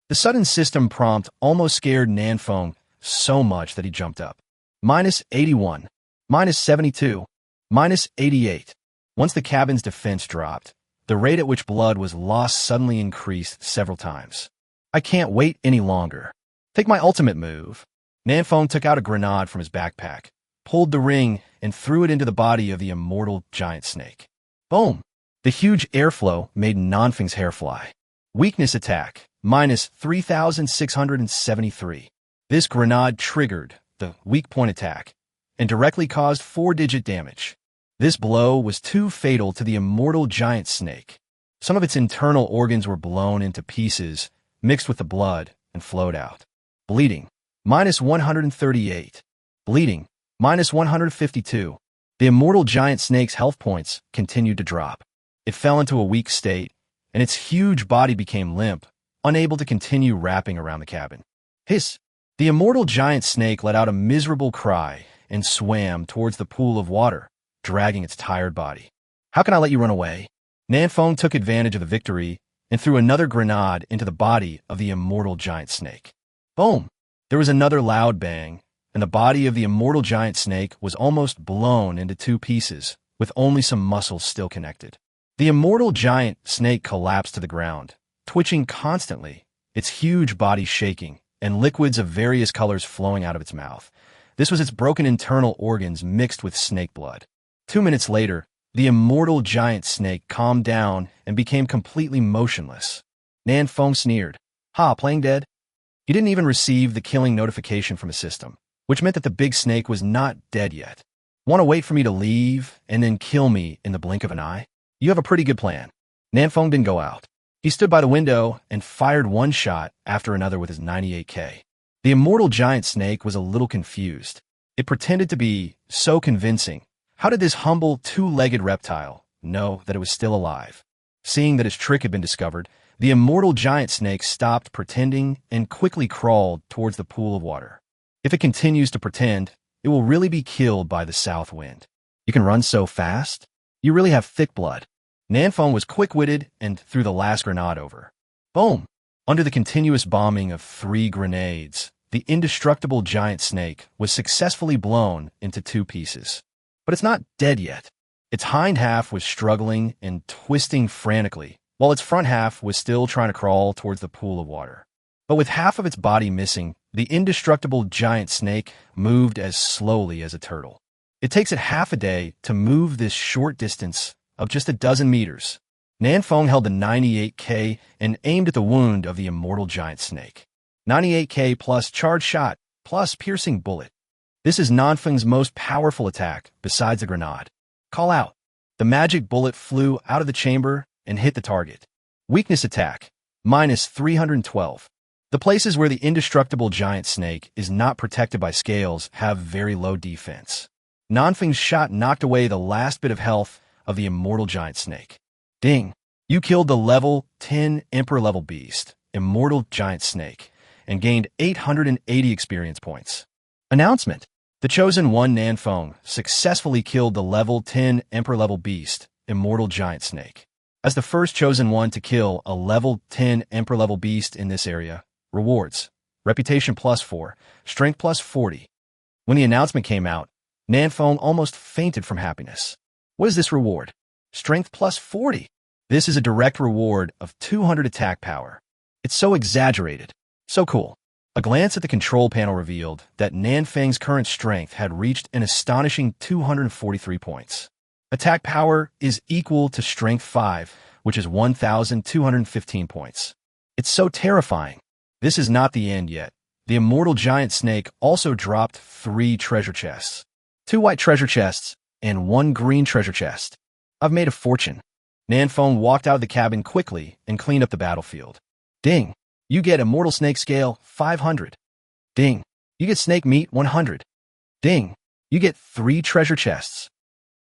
The sudden system prompt almost scared Nanfeng so much that he jumped up. -81, -72, -88. Once the cabin's defense dropped, the rate at which blood was lost suddenly increased several times. I can't wait any longer. Take my ultimate move. Nanfeng took out a grenade from his backpack, pulled the ring and threw it into the body of the immortal giant snake. Boom! The huge airflow made Nanfeng's hair fly. Weakness attack, minus 3,673. This grenade triggered the weak point attack and directly caused 4-digit damage. This blow was too fatal to the immortal giant snake. Some of its internal organs were blown into pieces, mixed with the blood, and flowed out. Bleeding, minus 138. Bleeding, minus 152. The immortal giant snake's health points continued to drop. It fell into a weak state, and its huge body became limp, unable to continue wrapping around the cabin. Hiss! The immortal giant snake let out a miserable cry and swam towards the pool of water, dragging its tired body. How can I let you run away? Nanfeng took advantage of the victory and threw another grenade into the body of the immortal giant snake. Boom! There was another loud bang, and the body of the immortal giant snake was almost blown into 2 pieces, with only some muscles still connected. The immortal giant snake collapsed to the ground, twitching constantly, its huge body shaking, and liquids of various colors flowing out of its mouth. This was its broken internal organs mixed with snake blood. 2 minutes later, the immortal giant snake calmed down and became completely motionless. Nanfeng sneered. Ha, playing dead? He didn't even receive the killing notification from his system, which meant that the big snake was not dead yet. Want to wait for me to leave and then kill me in the blink of an eye? You have a pretty good plan. Nanfeng didn't go out. He stood by the window and fired one shot after another with his 98K. The immortal giant snake was a little confused. It pretended to be so convincing. How did this humble 2-legged reptile know that it was still alive? Seeing that his trick had been discovered, the immortal giant snake stopped pretending and quickly crawled towards the pool of water. If it continues to pretend, it will really be killed by the south wind. You can run so fast? You really have thick blood. Nanfeng was quick-witted and threw the last grenade over. Boom! Under the continuous bombing of 3 grenades, the indestructible giant snake was successfully blown into 2 pieces. But it's not dead yet. Its hind half was struggling and twisting frantically, while its front half was still trying to crawl towards the pool of water. But with half of its body missing, the indestructible giant snake moved as slowly as a turtle. It takes it half a day to move this short distance of just a dozen meters. Nanfeng held the 98K and aimed at the wound of the immortal giant snake. 98K plus charge shot plus piercing bullet. This is Nanfeng's most powerful attack besides the grenade. Call out. The magic bullet flew out of the chamber and hit the target. Weakness attack, minus 312. The places where the indestructible giant snake is not protected by scales have very low defense. Nanfeng's shot knocked away the last bit of health of the immortal giant snake. Ding! You killed the level 10 Emperor-level beast, immortal giant snake, and gained 880 experience points. Announcement! The Chosen One Nanfeng successfully killed the level 10 Emperor-level beast, immortal giant snake. As the first Chosen One to kill a level 10 Emperor-level beast in this area, rewards, reputation plus 4, strength plus 40. When the announcement came out, Nanfeng almost fainted from happiness. What is this reward? Strength plus 40. This is a direct reward of 200 attack power. It's so exaggerated. So cool. A glance at the control panel revealed that Nanfeng's current strength had reached an astonishing 243 points. Attack power is equal to strength 5, which is 1,215 points. It's so terrifying. This is not the end yet. The immortal giant snake also dropped 3 treasure chests. 2 white treasure chests and 1 green treasure chest. I've made a fortune. Nanfeng walked out of the cabin quickly and cleaned up the battlefield. Ding! You get immortal snake scale 500. Ding! You get snake meat 100. Ding! You get 3 treasure chests.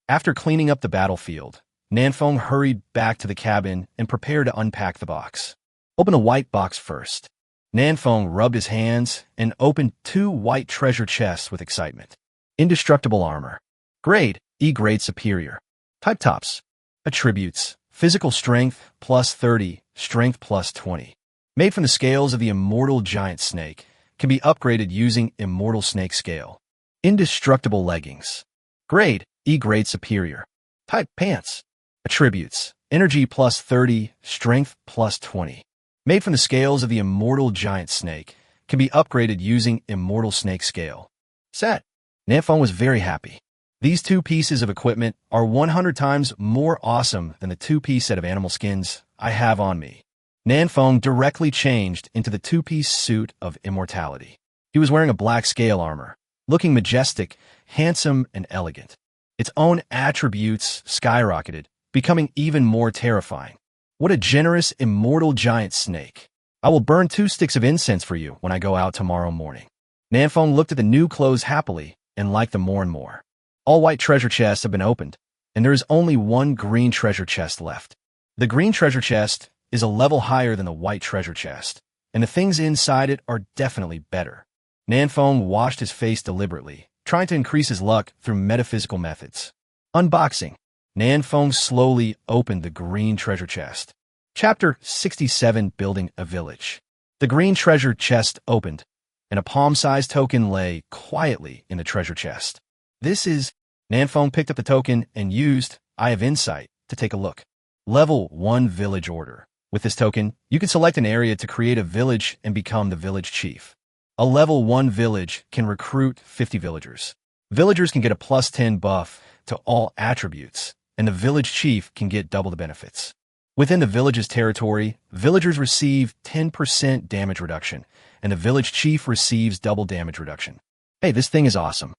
After cleaning up the battlefield, Nanfeng hurried back to the cabin and prepared to unpack the box. Open the white box first. Nanfeng rubbed his hands and opened 2 white treasure chests with excitement. Indestructible armor. Grade, E grade superior. Type tops. Attributes, physical strength plus 30, strength plus 20. Made from the scales of the immortal giant snake, can be upgraded using immortal snake scale. Indestructible leggings. Grade, E grade superior. Type pants. Attributes, energy plus 30, strength plus 20. Made from the scales of the immortal giant snake, can be upgraded using immortal snake scale. Set. Nanfeng was very happy. These two pieces of equipment are 100 times more awesome than the two-piece set of animal skins I have on me. Nanfeng directly changed into the two-piece suit of immortality. He was wearing a black scale armor, looking majestic, handsome, and elegant. Its own attributes skyrocketed, becoming even more terrifying. What a generous, immortal giant snake. I will burn 2 sticks of incense for you when I go out tomorrow morning. Nanfeng looked at the new clothes happily and liked them more and more. All white treasure chests have been opened, and there is only one green treasure chest left. The green treasure chest is a level higher than the white treasure chest, and the things inside it are definitely better. Nanfeng washed his face deliberately, trying to increase his luck through metaphysical methods. Unboxing. Nanfeng slowly opened the green treasure chest. Chapter 67, Building a Village. The green treasure chest opened, and a palm-sized token lay quietly in the treasure chest. This is... Nanfeng picked up the token and used Eye of Insight to take a look. Level 1 Village Order. With this token, you can select an area to create a village and become the village chief. A level 1 village can recruit 50 villagers. Villagers can get a plus 10 buff to all attributes, and the village chief can get double the benefits. Within the village's territory, villagers receive 10% damage reduction, and the village chief receives double damage reduction. Hey, this thing is awesome.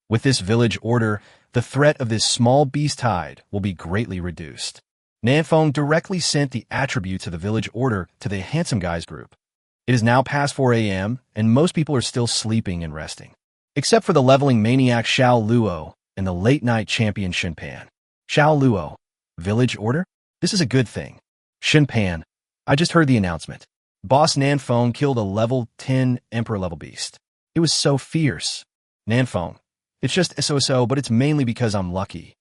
With this village order, the threat of this small beast tide will be greatly reduced. Nanfeng directly sent the attributes of the village order to the Handsome Guys group. It is now past 4 a.m., and most people are still sleeping and resting. Except for the leveling maniac Xiao Luo and the late-night champion Shinpan. Xiao Luo. Village order? This is a good thing. Shinpan. I just heard the announcement. Boss Nanfeng killed a level 10 Emperor-level beast. It was so fierce. Nanfeng. It's just so, but it's mainly because I'm lucky.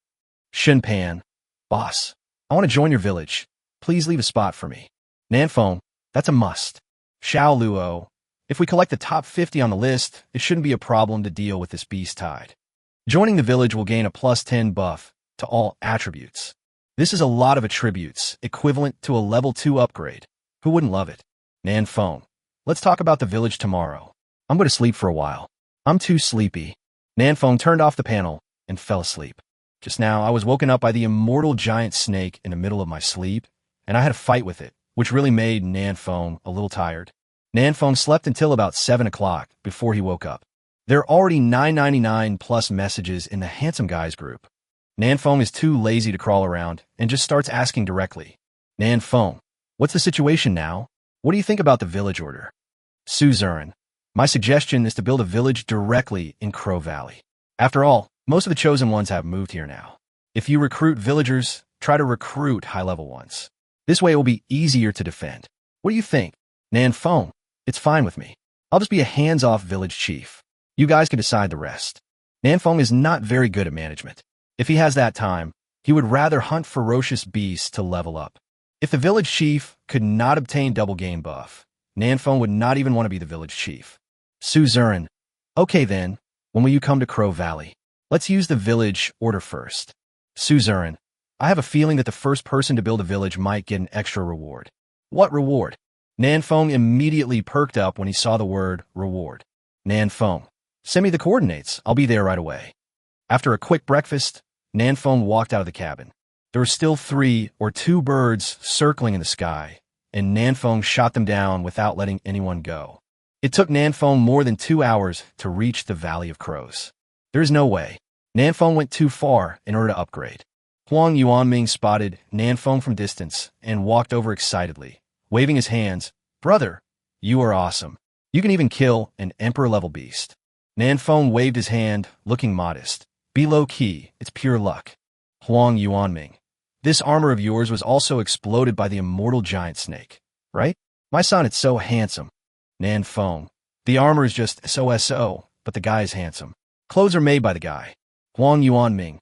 Shinpan. Boss. I want to join your village. Please leave a spot for me. Nanfeng. That's a must. Xiao Luo. If we collect the top 50 on the list, it shouldn't be a problem to deal with this beast tide. Joining the village will gain a plus 10 buff to all attributes. This is a lot of attributes, equivalent to a level 2 upgrade. Who wouldn't love it? Nanfeng. Let's talk about the village tomorrow. I'm going to sleep for a while. I'm too sleepy. Nanfeng turned off the panel and fell asleep. Just now, I was woken up by the immortal giant snake in the middle of my sleep, and I had a fight with it, which really made Nanfeng a little tired. Nanfeng slept until about 7 o'clock before he woke up. There are already 999 plus messages in the Handsome Guys group. Nanfeng is too lazy to crawl around and just starts asking directly. Nanfeng, what's the situation now? What do you think about the village order? Suzerain, my suggestion is to build a village directly in Crow Valley. After all, most of the chosen ones have moved here now. If you recruit villagers, try to recruit high-level ones. This way it will be easier to defend. What do you think? Nanfeng, it's fine with me. I'll just be a hands-off village chief. You guys can decide the rest. Nanfeng is not very good at management. If he has that time, he would rather hunt ferocious beasts to level up. If the village chief could not obtain double game buff, Nanfeng would not even want to be the village chief. Suzerain, okay then, when will you come to Crow Valley? Let's use the village order first. Suzerain, I have a feeling that the first person to build a village might get an extra reward. What reward? Nanfeng immediately perked up when he saw the word reward. Nanfeng, send me the coordinates. I'll be there right away. After a quick breakfast, Nanfeng walked out of the cabin. There were still 3 or 2 birds circling in the sky, and Nanfeng shot them down without letting anyone go. It took Nanfeng more than 2 hours to reach the Valley of Crows. There is no way. Nanfeng went too far in order to upgrade. Huang Yuanming spotted Nanfeng from distance and walked over excitedly, waving his hands. Brother, you are awesome. You can even kill an Emperor-level beast. Nanfeng waved his hand, looking modest. Be low-key, it's pure luck. Huang Yuanming. This armor of yours was also exploded by the immortal giant snake, right? My son, it's so handsome. Nanfeng. The armor is just so, but the guy is handsome. Clothes are made by the guy. Huang Yuanming.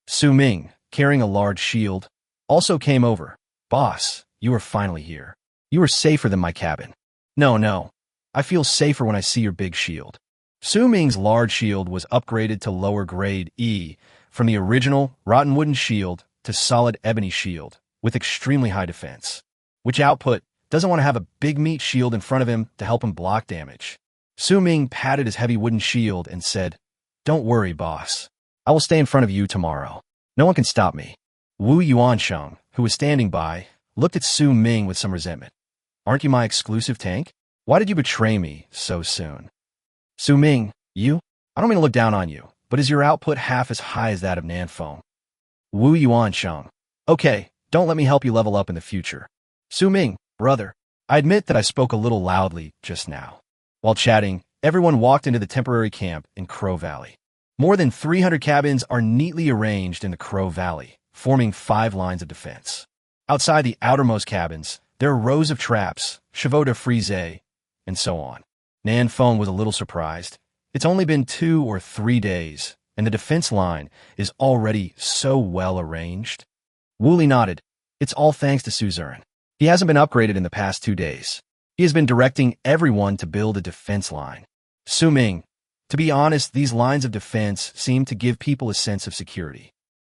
Su Ming, carrying a large shield, also came over. Boss, you are finally here. You are safer than my cabin. No. I feel safer when I see your big shield. Su Ming's large shield was upgraded to lower grade E from the original rotten wooden shield to solid ebony shield with extremely high defense, which output doesn't want to have a big meat shield in front of him to help him block damage. Su Ming patted his heavy wooden shield and said, Don't worry, boss. I will stay in front of you tomorrow. No one can stop me. Wu Yuansheng, who was standing by, looked at Su Ming with some resentment. Aren't you my exclusive tank? Why did you betray me so soon? Su Ming, you? I don't mean to look down on you, but is your output half as high as that of Nanfeng? Wu Yuansheng. Okay, don't let me help you level up in the future. Su Ming, brother, I admit that I spoke a little loudly just now. While chatting, everyone walked into the temporary camp in Crow Valley. More than 300 cabins are neatly arranged in the Crow Valley, forming 5 lines of defense. Outside the outermost cabins, there are rows of traps, chevaux de frise, and so on. Nanfeng was a little surprised. It's only been 2 or 3 days, and the defense line is already so well arranged. Wooly nodded. It's all thanks to Suzerain. He hasn't been upgraded in the past 2 days. He has been directing everyone to build a defense line. Su Ming, to be honest, these lines of defense seem to give people a sense of security.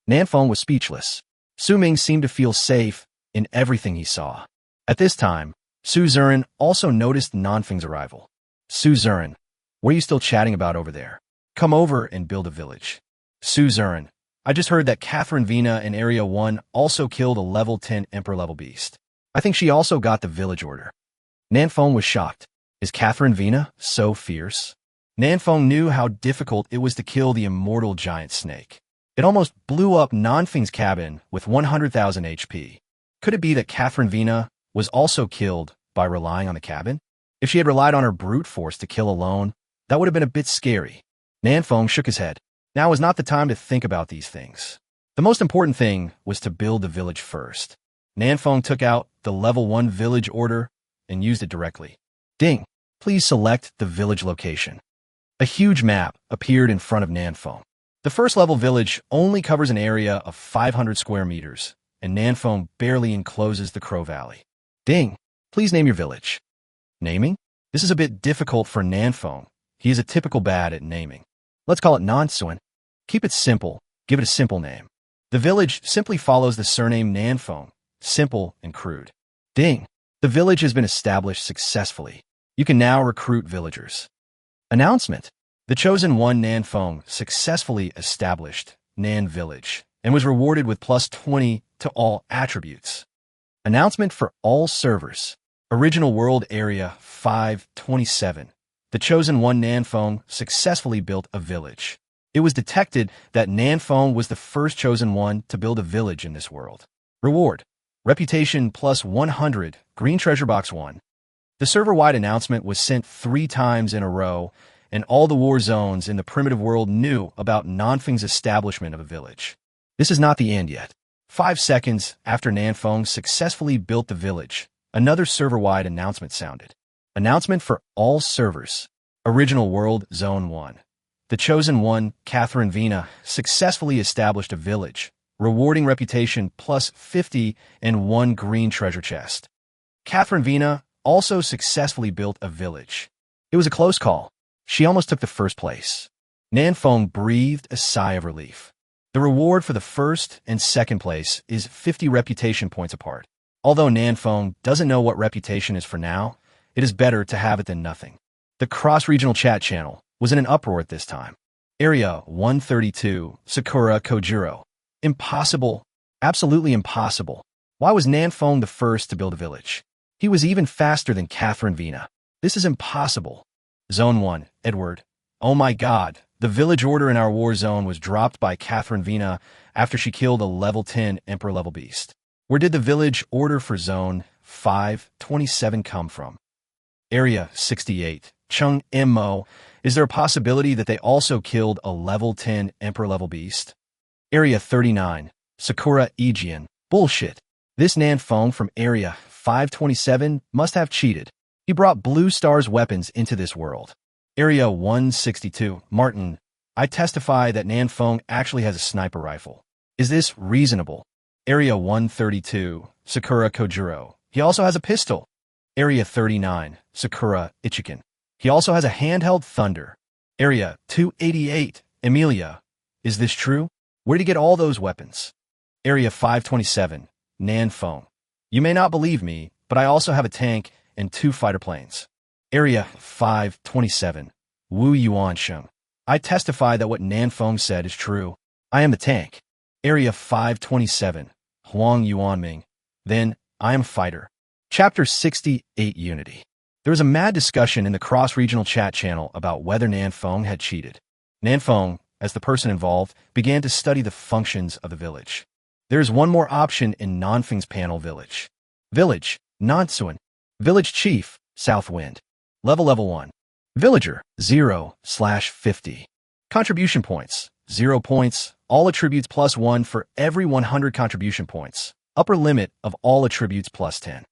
Nanfeng was speechless. Su Ming seemed to feel safe in everything he saw. At this time, Suzerain also noticed Nanfeng's arrival. Suzerain, what are you still chatting about over there? Come over and build a village. Suzerain, I just heard that Catherine Vina in Area 1 also killed a level 10 Emperor-level beast. I think she also got the village order. Nanfeng was shocked. Is Catherine Vina so fierce? Nanfeng knew how difficult it was to kill the immortal giant snake. It almost blew up Nanfeng's cabin with 100,000 HP. Could it be that Catherine Vina was also killed by relying on the cabin? If she had relied on her brute force to kill alone, that would have been a bit scary. Nanfeng shook his head. Now was not the time to think about these things. The most important thing was to build the village first. Nanfeng took out the level 1 village order and used it directly. Ding! Please select the village location. A huge map appeared in front of Nanfeng. The first level village only covers an area of 500 square meters, and Nanfeng barely encloses the Crow Valley. Ding! Please name your village. Naming? This is a bit difficult for Nanfeng. He is a typical bad at naming. Let's call it Nansuan. Keep it simple. Give it a simple name. The village simply follows the surname Nanfeng, simple and crude. Ding! The village has been established successfully. You can now recruit villagers. Announcement. The Chosen One Nanfeng successfully established Nan Village and was rewarded with plus 20 to all attributes. Announcement for all servers. Original World Area 527. The Chosen One Nanfeng successfully built a village. It was detected that Nanfeng was the first Chosen One to build a village in this world. Reward. Reputation plus 100. Green Treasure Box 1. The server-wide announcement was sent 3 times in a row, and all the war zones in the primitive world knew about Nanfeng's establishment of a village. This is not the end yet. 5 seconds after Nanfeng successfully built the village, another server-wide announcement sounded. Announcement for all servers. Original World Zone 1. The Chosen One, Catherine Vina, successfully established a village, rewarding reputation plus 50 and 1 green treasure chest. Catherine Vina also successfully built a village. It was a close call. She almost took the first place. Nanfeng breathed a sigh of relief. The reward for the first and second place is 50 reputation points apart. Although Nanfeng doesn't know what reputation is for now, it is better to have it than nothing. The cross-regional chat channel was in an uproar at this time. Area 132, Sakura Kojiro. Impossible. Absolutely impossible. Why was Nanfeng the first to build a village? He was even faster than Catherine Vina. This is impossible. Zone 1, Edward. Oh my god, the village order in our war zone was dropped by Catherine Vina after she killed a level 10 Emperor-level beast. Where did the village order for Zone 527 come from? Area 68, Chung Mo. Is there a possibility that they also killed a level 10 Emperor-level beast? Area 39, Sakura Aegean. Bullshit. This Nanfeng from Area 527 must have cheated. He brought Blue Star's weapons into this world. Area 162, Martin. I testify that Nanfeng actually has a sniper rifle. Is this reasonable? Area 132, Sakura Kojiro. He also has a pistol. Area 39, Sakura Ichikan. He also has a handheld thunder. Area 288, Emilia. Is this true? Where did he get all those weapons? Area 527, Nanfeng. You may not believe me, but I also have a tank and 2 fighter planes. Area 527, Wu Yuansheng. I testify that what Nanfeng said is true. I am the tank. Area 527, Huang Yuanming. Then, I am fighter. Chapter 68, Unity. There was a mad discussion in the cross-regional chat channel about whether Nanfeng had cheated. Nanfeng, as the person involved, began to study the functions of the village. There is one more option in Nanfeng's panel village. Village, Nansuan. Village Chief, Southwind. Level 1. Villager, 0/50. Contribution points, 0 points. All attributes +1 for every 100 contribution points. Upper limit of all attributes +10.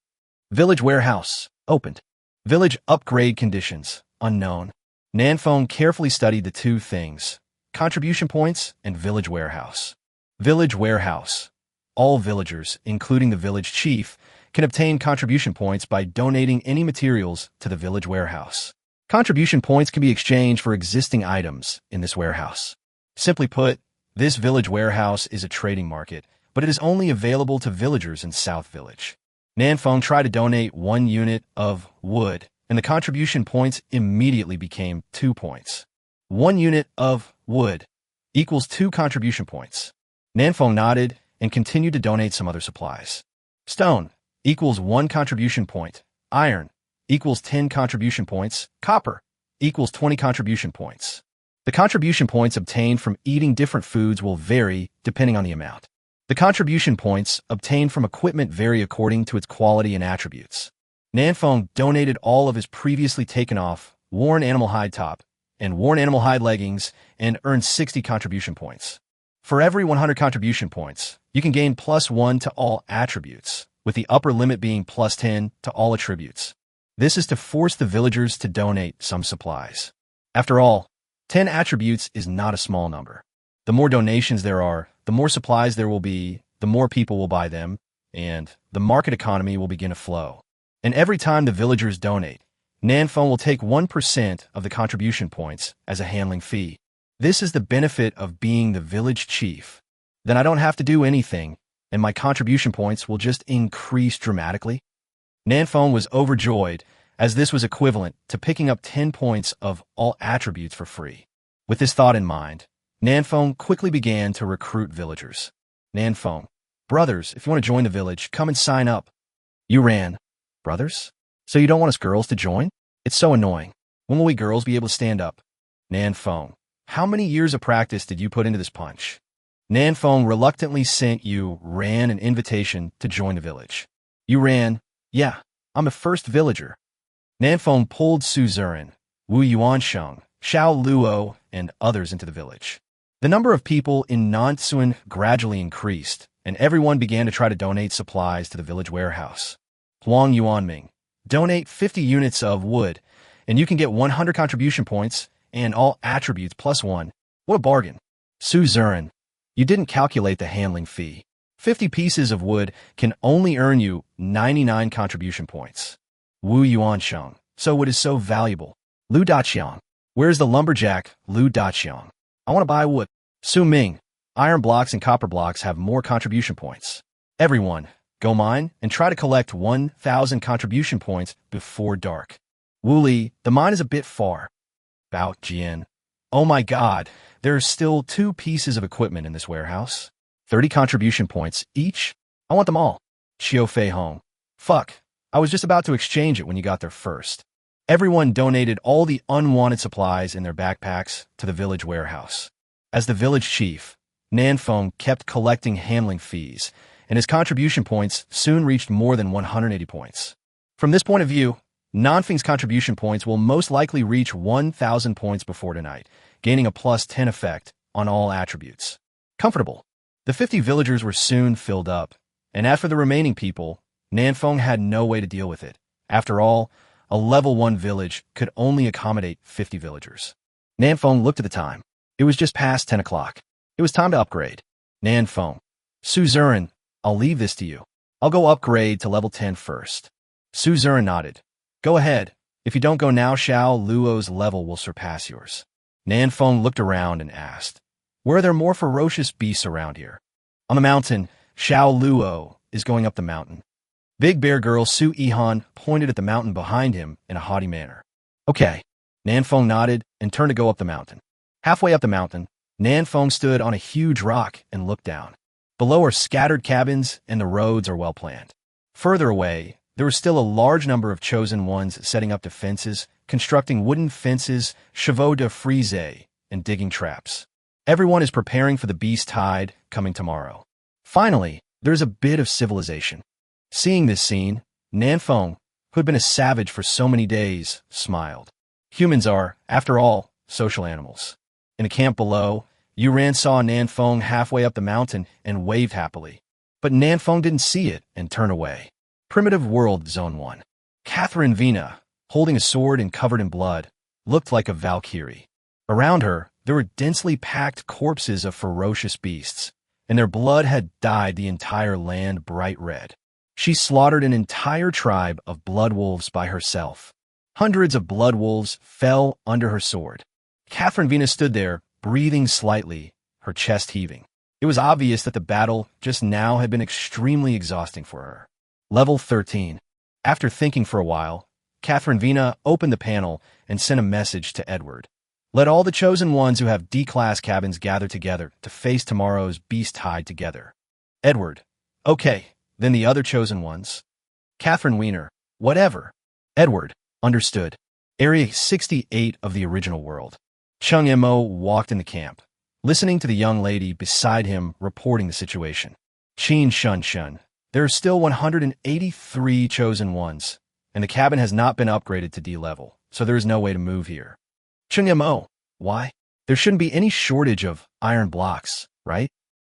Village Warehouse, opened. Village upgrade conditions, unknown. Nanfeng carefully studied the two things, contribution points and village warehouse. Village Warehouse. All villagers, including the village chief, can obtain contribution points by donating any materials to the village warehouse. Contribution points can be exchanged for existing items in this warehouse. Simply put, this village warehouse is a trading market, but it is only available to villagers in South Village. Nanfeng tried to donate 1 unit of wood, and the contribution points immediately became 2 points. 1 unit of wood equals 2 contribution points. Nanfeng nodded and continued to donate some other supplies. Stone equals 1 contribution point. Iron equals 10 contribution points. Copper equals 20 contribution points. The contribution points obtained from eating different foods will vary depending on the amount. The contribution points obtained from equipment vary according to its quality and attributes. Nanfeng donated all of his previously taken off worn animal hide top and worn animal hide leggings and earned 60 contribution points. For every 100 contribution points, you can gain +1 to all attributes, with the upper limit being +10 to all attributes. This is to force the villagers to donate some supplies. After all, 10 attributes is not a small number. The more donations there are, the more supplies there will be, the more people will buy them, and the market economy will begin to flow. And every time the villagers donate, Nanfeng will take 1% of the contribution points as a handling fee. This is the benefit of being the village chief. Then I don't have to do anything, and my contribution points will just increase dramatically. Nanfeng was overjoyed, as this was equivalent to picking up 10 points of all attributes for free. With this thought in mind, Nanfeng quickly began to recruit villagers. Nanfeng, brothers, if you want to join the village, come and sign up. You ran. Brothers? So you don't want us girls to join? It's so annoying. When will we girls be able to stand up? Nanfeng, how many years of practice did you put into this punch? Nanfeng reluctantly sent you Ran an invitation to join the village. You ran. Yeah, I'm the first villager. Nanfeng pulled Su Zurin, Wu Yuansheng, Xiao Luo, and others into the village. The number of people in Nansuan gradually increased, and everyone began to try to donate supplies to the village warehouse. Huang Yuanming, donate 50 units of wood, and you can get 100 contribution points and all attributes +1. What a bargain. Su Zurin, you didn't calculate the handling fee. 50 pieces of wood can only earn you 99 contribution points. Wu Yuansheng, so wood is so valuable. Lu Daqiang, where's the lumberjack, Lu Daqiang? I want to buy wood. Su Ming, iron blocks and copper blocks have more contribution points. Everyone, go mine and try to collect 1,000 contribution points before dark. Wu Li, the mine is a bit far. Bao Jian, oh my god, there are still 2 pieces of equipment in this warehouse. 30 contribution points each? I want them all. Qiu Fei Hong, fuck, I was just about to exchange it when you got there first. Everyone donated all the unwanted supplies in their backpacks to the village warehouse. As the village chief, Nanfeng kept collecting handling fees, and his contribution points soon reached more than 180 points. From this point of view, Nanfeng's contribution points will most likely reach 1,000 points before tonight, gaining a +10 effect on all attributes. Comfortable. The 50 villagers were soon filled up, and as for the remaining people, Nanfeng had no way to deal with it. After all, a level 1 village could only accommodate 50 villagers. Nanfeng looked at the time. It was just past 10 o'clock. It was time to upgrade. Nanfeng, Su Zurin, I'll leave this to you. I'll go upgrade to level 10 first. Su Zurin nodded. Go ahead. If you don't go now, Xiao Luo's level will surpass yours. Nanfeng looked around and asked, where are there more ferocious beasts around here? On the mountain, Xiao Luo is going up the mountain. Big Bear Girl Su Yihan pointed at the mountain behind him in a haughty manner. Okay. Nanfeng nodded and turned to go up the mountain. Halfway up the mountain, Nan Fong stood on a huge rock and looked down. Below are scattered cabins and the roads are well planned. Further away, there were still a large number of chosen ones setting up defenses, constructing wooden fences, chevaux de frise, and digging traps. Everyone is preparing for the beast tide coming tomorrow. Finally, there's a bit of civilization. Seeing this scene, Nan Fong, who had been a savage for so many days, smiled. Humans are, after all, social animals. In a camp below, Yuran saw Nan Fong halfway up the mountain and waved happily. But Nan Fong didn't see it and turned away. Primitive World Zone 1. Catherine Vina, holding a sword and covered in blood, looked like a Valkyrie. Around her, there were densely packed corpses of ferocious beasts, and their blood had dyed the entire land bright red. She slaughtered an entire tribe of blood wolves by herself. Hundreds of blood wolves fell under her sword. Catherine Vina stood there, breathing slightly, her chest heaving. It was obvious that the battle just now had been extremely exhausting for her. Level 13. After thinking for a while, Catherine Vina opened the panel and sent a message to Edward. Let all the chosen ones who have D-class cabins gather together to face tomorrow's beast tide together. Edward. Okay, then the other chosen ones. Catherine Wiener. Whatever. Edward. Understood. Area 68 of the original world. Chung Mo walked in the camp, listening to the young lady beside him reporting the situation. Qin Shun Shun. There are still 183 chosen ones, and the cabin has not been upgraded to D level, so there is no way to move here. Chung Mo. Why? There shouldn't be any shortage of iron blocks, right?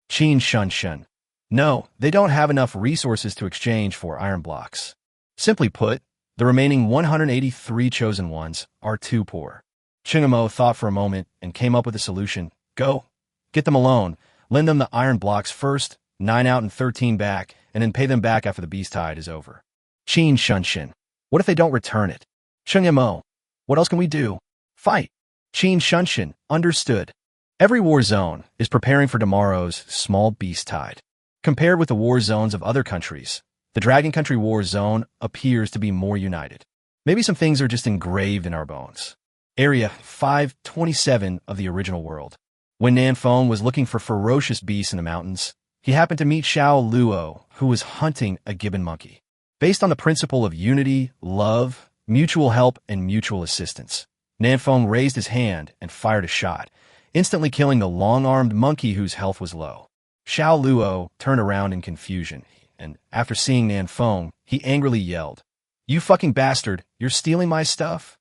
Qin Shun Shun. No, they don't have enough resources to exchange for iron blocks. Simply put, the remaining 183 chosen ones are too poor. Chingamo thought for a moment and came up with a solution. Go. Get them alone. Lend them the iron blocks first, 9 out and 13 back, and then pay them back after the beast tide is over. Qin Shunshin. What if they don't return it? Chengmo. What else can we do? Fight. Qin Shunshin. Understood. Every war zone is preparing for tomorrow's small beast tide. Compared with the war zones of other countries, the Dragon Country war zone appears to be more united. Maybe some things are just engraved in our bones. Area 527 of the original world. When Nan Fong was looking for ferocious beasts in the mountains, he happened to meet Xiao Luo, who was hunting a gibbon monkey. Based on the principle of unity, love, mutual help, and mutual assistance, Nan Fong raised his hand and fired a shot, instantly killing the long-armed monkey whose health was low. Xiao Luo turned around in confusion, and after seeing Nan Fong, he angrily yelled, "You fucking bastard, you're stealing my stuff?"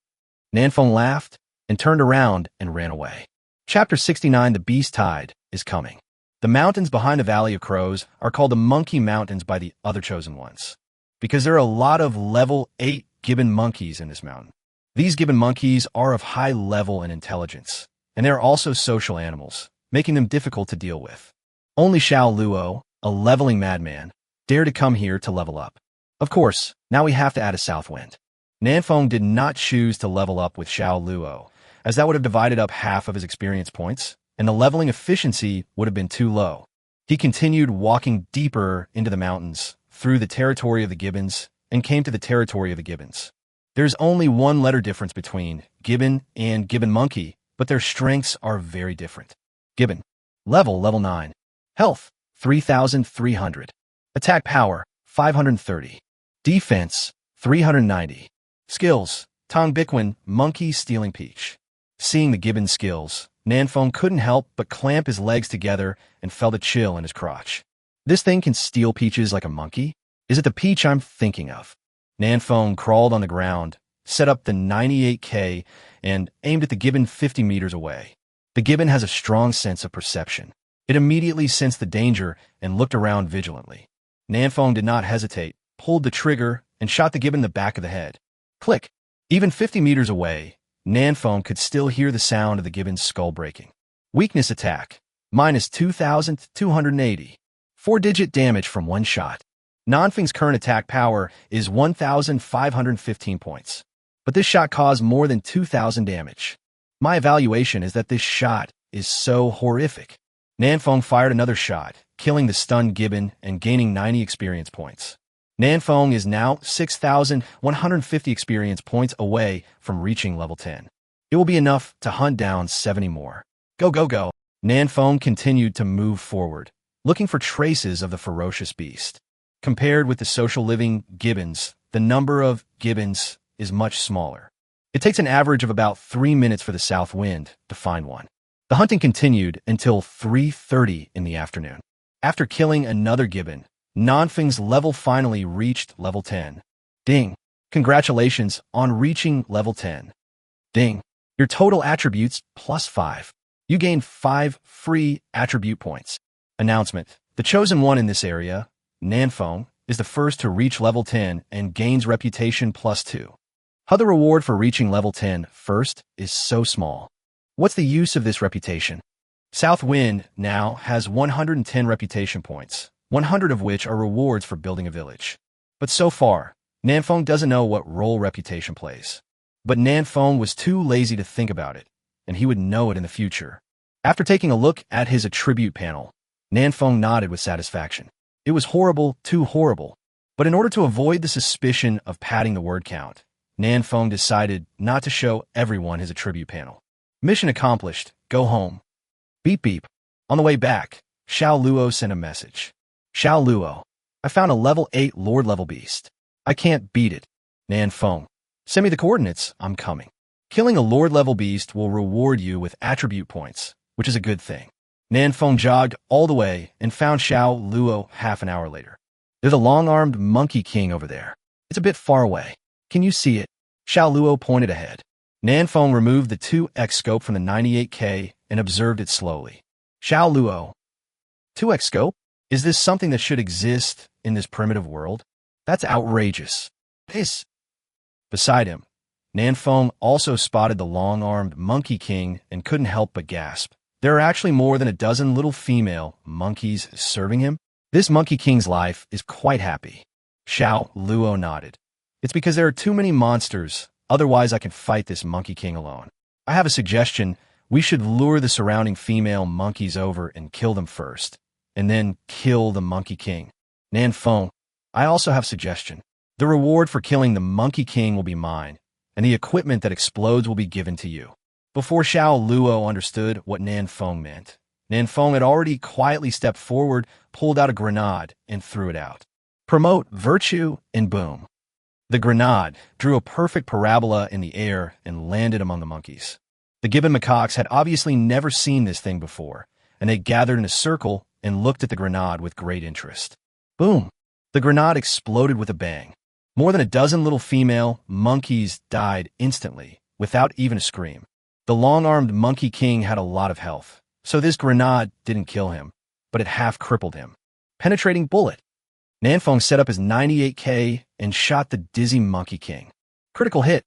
Nan Fong laughed and turned around and ran away. Chapter 69, The Beast Tide, is coming. The mountains behind the Valley of Crows are called the Monkey Mountains by the other chosen ones, because there are a lot of level 8 gibbon monkeys in this mountain. These gibbon monkeys are of high level and intelligence, and they are also social animals, making them difficult to deal with. Only Xiao Luo, a leveling madman, dared to come here to level up. Of course, now we have to add a south wind. Nan Fong did not choose to level up with Xiao Luo, as that would have divided up half of his experience points, and the leveling efficiency would have been too low. He continued walking deeper into the mountains, through the territory of the gibbons, and came to the territory of the gibbons. There's only one letter difference between gibbon and gibbon monkey, but their strengths are very different. Gibbon. Level 9. Health, 3,300. Attack power, 530. Defense, 390. Skills, Tong Biquin, Monkey Stealing Peach. Seeing the gibbon skills, Nan Fong couldn't help but clamp his legs together and felt a chill in his crotch. This thing can steal peaches like a monkey? Is it the peach I'm thinking of? Nan Fong crawled on the ground, set up the 98K, and aimed at the gibbon 50 meters away. The gibbon has a strong sense of perception. It immediately sensed the danger and looked around vigilantly. Nan Fong did not hesitate, pulled the trigger, and shot the gibbon in the back of the head. Click! Even 50 meters away, Nan Fong could still hear the sound of the gibbon's skull breaking. Weakness attack, minus 2,280. 4-digit damage from one shot. Nanfeng's current attack power is 1,515 points. But this shot caused more than 2,000 damage. My evaluation is that this shot is so horrific. Nan Fong fired another shot, killing the stunned gibbon and gaining 90 experience points. Nan Fong is now 6,150 experience points away from reaching level 10. It will be enough to hunt down 70 more. Go, go, go. Nanfeng continued to move forward, looking for traces of the ferocious beast. Compared with the social living gibbons, the number of gibbons is much smaller. It takes an average of about 3 minutes for the south wind to find one. The hunting continued until 3:30 in the afternoon. After killing another gibbon, Nanfeng's level finally reached level 10. Ding! Congratulations on reaching level 10. Ding! Your total attributes +5. You gained 5 free attribute points. Announcement. The chosen one in this area, Nanfeng, is the first to reach level 10 and gains reputation +2. How the reward for reaching level 10 first is so small. What's the use of this reputation? South Wind now has 110 reputation points, 100 of which are rewards for building a village. But so far, Nanfeng doesn't know what role reputation plays. But Nanfeng was too lazy to think about it, and he would know it in the future. After taking a look at his attribute panel, Nanfeng nodded with satisfaction. It was horrible, too horrible. But in order to avoid the suspicion of padding the word count, Nanfeng decided not to show everyone his attribute panel. Mission accomplished. Go home. Beep beep. On the way back, Xiao Luo sent a message. Xiao Luo, I found a level 8 Lord level beast. I can't beat it. Nanfeng, send me the coordinates. I'm coming. Killing a Lord level beast will reward you with attribute points, which is a good thing. Nanfeng jogged all the way and found Xiao Luo half an hour later. There's a long-armed monkey king over there. It's a bit far away. Can you see it? Xiao Luo pointed ahead. Nanfeng removed the 2x scope from the 98K and observed it slowly. Xiao Luo, 2x scope? Is this something that should exist in this primitive world? That's outrageous. Beside him, Nanfeng also spotted the long-armed monkey king and couldn't help but gasp. There are actually more than a dozen little female monkeys serving him. This monkey king's life is quite happy. Xiao Luo nodded. It's because there are too many monsters, otherwise I can fight this monkey king alone. I have a suggestion. We should lure the surrounding female monkeys over and kill them first, and then kill the monkey king. Nanfeng, I also have a suggestion. The reward for killing the monkey king will be mine, and the equipment that explodes will be given to you. Before Xiao Luo understood what Nanfeng meant, Nanfeng had already quietly stepped forward, pulled out a grenade, and threw it out. Promote virtue, and boom. The grenade drew a perfect parabola in the air and landed among the monkeys. The gibbon macaques had obviously never seen this thing before, and they gathered in a circle and looked at the grenade with great interest. Boom! The grenade exploded with a bang. More than a dozen little female monkeys died instantly, without even a scream. The long-armed monkey king had a lot of health, so this grenade didn't kill him, but it half-crippled him. Penetrating bullet. Nanfeng set up his 98K and shot the dizzy monkey king. Critical hit,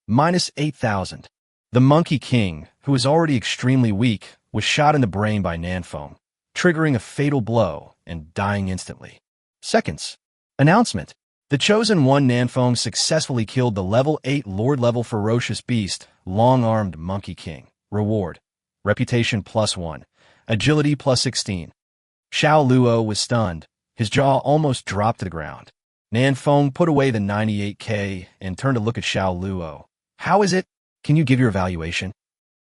-8,000. The monkey king, who was already extremely weak, was shot in the brain by Nanfeng, triggering a fatal blow and dying instantly. Seconds. Announcement. The chosen one Nanfeng successfully killed the level 8 Lord level ferocious beast, long-armed monkey king. Reward. Reputation +1. Agility +16. Xiao Luo was stunned. His jaw almost dropped to the ground. Nanfeng put away the 98K and turned to look at Xiao Luo. How is it? Can you give your evaluation?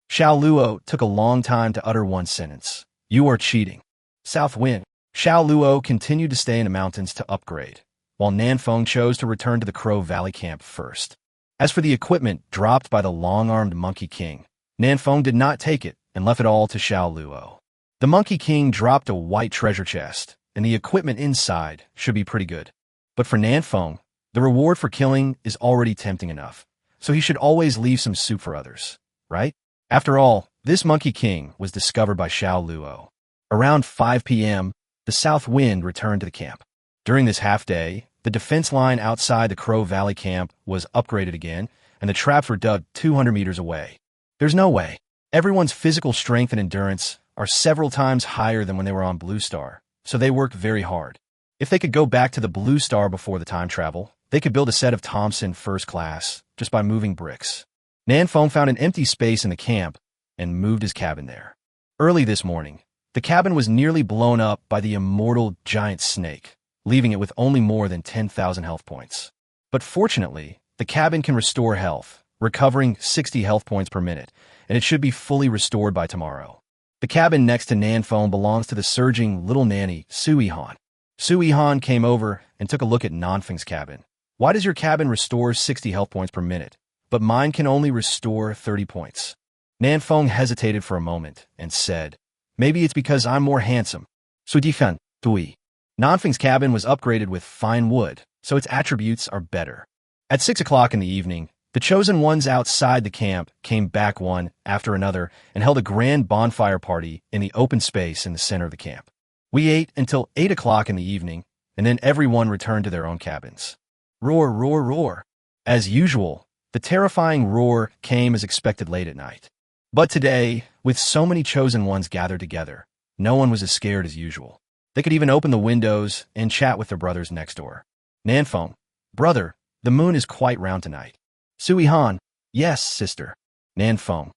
Xiao Luo took a long time to utter one sentence. You are cheating. South Wind. Xiao Luo continued to stay in the mountains to upgrade, while Nanfeng chose to return to the Crow Valley camp first. As for the equipment dropped by the long-armed Monkey King, Nanfeng did not take it and left it all to Xiao Luo. The Monkey King dropped a white treasure chest, and the equipment inside should be pretty good. But for Nanfeng, the reward for killing is already tempting enough, so he should always leave some soup for others, right? After all, this Monkey King was discovered by Xiao Luo. Around 5 p.m., the south wind returned to the camp. During this half-day, the defense line outside the Crow Valley camp was upgraded again, and the traps were dug 200 meters away. There's no way. Everyone's physical strength and endurance are several times higher than when they were on Blue Star, so they work very hard. If they could go back to the Blue Star before the time travel, they could build a set of Thompson First Class just by moving bricks. Nanfeng found an empty space in the camp and moved his cabin there. Early this morning, the cabin was nearly blown up by the immortal giant snake, leaving it with only more than 10,000 health points. But fortunately, the cabin can restore health, recovering 60 health points per minute, and it should be fully restored by tomorrow. The cabin next to Nanfeng belongs to the surging little nanny, Sui Han. Sui Han came over and took a look at Nanfeng's cabin. Why does your cabin restore 60 health points per minute, but mine can only restore 30 points? Nanfeng hesitated for a moment and said, maybe it's because I'm more handsome. Sudifan, Dui. Nanfeng's cabin was upgraded with fine wood, so its attributes are better. At 6 o'clock in the evening, the chosen ones outside the camp came back one after another and held a grand bonfire party in the open space in the center of the camp. We ate until 8 o'clock in the evening, and then everyone returned to their own cabins. Roar, roar, roar. As usual, the terrifying roar came as expected late at night. But today, with so many chosen ones gathered together, no one was as scared as usual. They could even open the windows and chat with their brothers next door. Nanfeng, brother, the moon is quite round tonight. Sui Han, yes, sister. Nanfeng,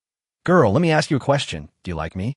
girl, let me ask you a question. Do you like me?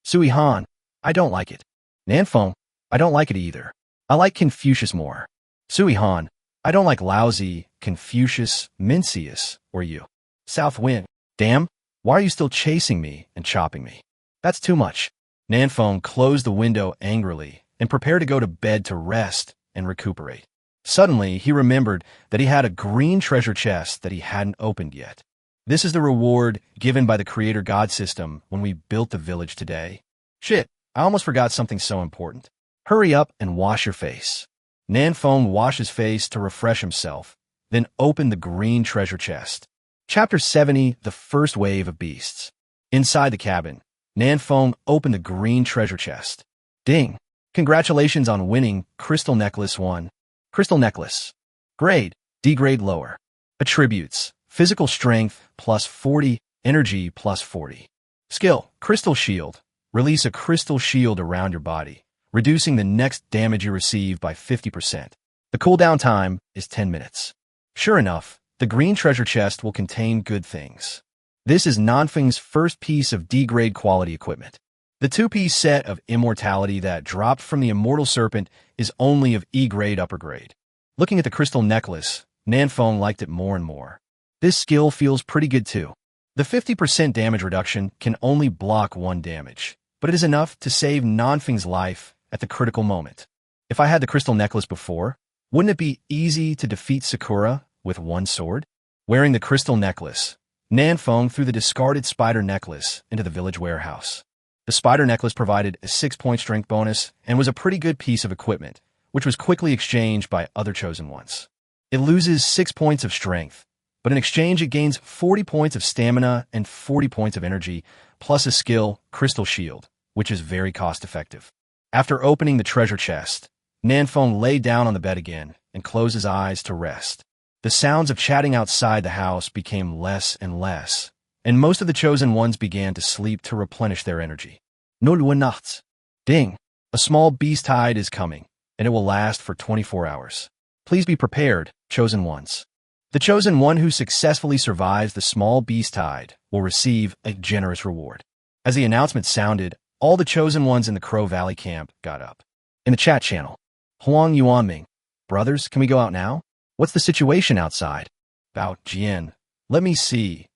Sui Han, I don't like it. Nanfeng, I don't like it either. I like Confucius more. Sui Han, I don't like Lousy, Confucius, Mencius, or you. South Wind, damn, why are you still chasing me and chopping me? That's too much. Nanfeng closed the window angrily and prepared to go to bed to rest and recuperate. Suddenly, he remembered that he had a green treasure chest that he hadn't opened yet. This is the reward given by the Creator God system when we built the village today. Shit, I almost forgot something so important. Hurry up and wash your face. Nanfeng washed his face to refresh himself, then opened the green treasure chest. Chapter 70, The First Wave of Beasts. Inside the cabin, Nanfeng opened the green treasure chest. Ding! Congratulations on winning Crystal Necklace 1. Crystal Necklace. Grade, D grade lower. Attributes, physical strength, plus 40, energy, plus 40. Skill, Crystal Shield. Release a crystal shield around your body, reducing the next damage you receive by 50%. The cooldown time is 10 minutes. Sure enough, the green treasure chest will contain good things. This is Nanfeng's first piece of D-grade quality equipment. The two-piece set of immortality that dropped from the immortal serpent is only of E-grade upper grade. Looking at the crystal necklace, Nanfeng liked it more and more. This skill feels pretty good too. The 50% damage reduction can only block 1 damage, but it is enough to save Nanfeng's life at the critical moment. If I had the crystal necklace before, wouldn't it be easy to defeat Sakura with 1 sword? Wearing the crystal necklace, Nanfeng threw the discarded spider necklace into the village warehouse. The spider necklace provided a 6-point strength bonus and was a pretty good piece of equipment, which was quickly exchanged by other chosen ones. It loses 6 points of strength, but in exchange it gains 40 points of stamina and 40 points of energy, plus a skill, Crystal Shield, which is very cost-effective. After opening the treasure chest, Nanfeng lay down on the bed again and closed his eyes to rest. The sounds of chatting outside the house became less and less, and most of the chosen ones began to sleep to replenish their energy. Null Uhr nachts. Ding! A small beast tide is coming, and it will last for 24 hours. Please be prepared, chosen ones. The chosen one who successfully survives the small beast tide will receive a generous reward. As the announcement sounded, all the chosen ones in the Crow Valley camp got up. In the chat channel, Huang Yuanming, brothers, can we go out now? What's the situation outside? Bao Jian, let me see.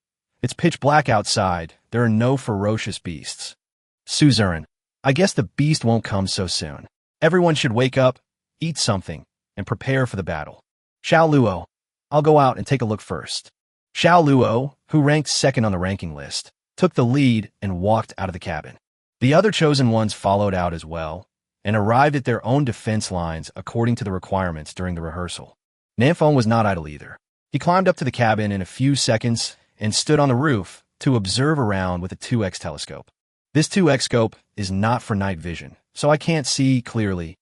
It's pitch black outside. There are no ferocious beasts. Suzerain, I guess the beast won't come so soon. Everyone should wake up, eat something, and prepare for the battle. Xiao Luo, I'll go out and take a look first. Xiao Luo, who ranked second on the ranking list, took the lead and walked out of the cabin. The other chosen ones followed out as well, and arrived at their own defense lines according to the requirements during the rehearsal. Nanfeng was not idle either. He climbed up to the cabin in a few seconds and stood on the roof to observe around with a 2x telescope. This 2x scope is not for night vision, so I can't see clearly.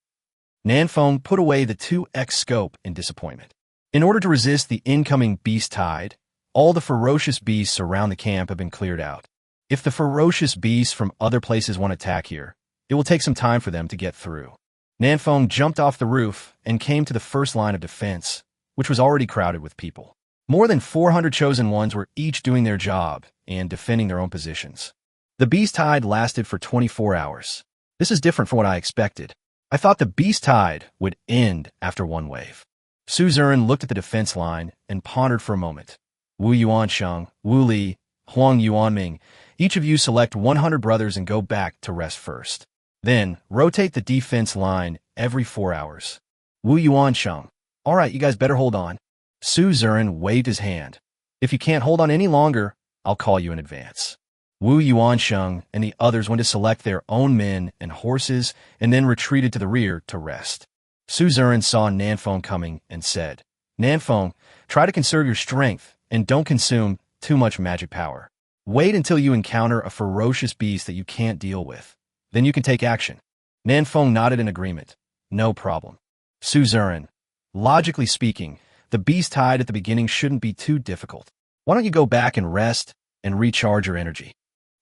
Nanfeng put away the 2x scope in disappointment. In order to resist the incoming beast tide, all the ferocious beasts around the camp have been cleared out. If the ferocious beasts from other places want to attack here, it will take some time for them to get through. Nanfeng jumped off the roof and came to the first line of defense, which was already crowded with people. More than 400 chosen ones were each doing their job and defending their own positions. The beast tide lasted for 24 hours. This is different from what I expected. I thought the beast tide would end after 1 wave. Suzerain looked at the defense line and pondered for a moment. Wu Yuansheng, Wu Li, Huang Yuanming, Each of you select 100 brothers and go back to rest first. Then, rotate the defense line every 4 hours. Wu Yuansheng. All right, you guys better hold on. Su Zurin waved his hand. If you can't hold on any longer, I'll call you in advance. Wu Yuansheng and the others went to select their own men and horses and then retreated to the rear to rest. Su Zurin saw Nanfeng coming and said, Nanfeng, try to conserve your strength and don't consume too much magic power. Wait until you encounter a ferocious beast that you can't deal with. Then you can take action. Nanfeng nodded in agreement. No problem. Su Zurin, logically speaking, the beast tide at the beginning shouldn't be too difficult. Why don't you go back and rest and recharge your energy?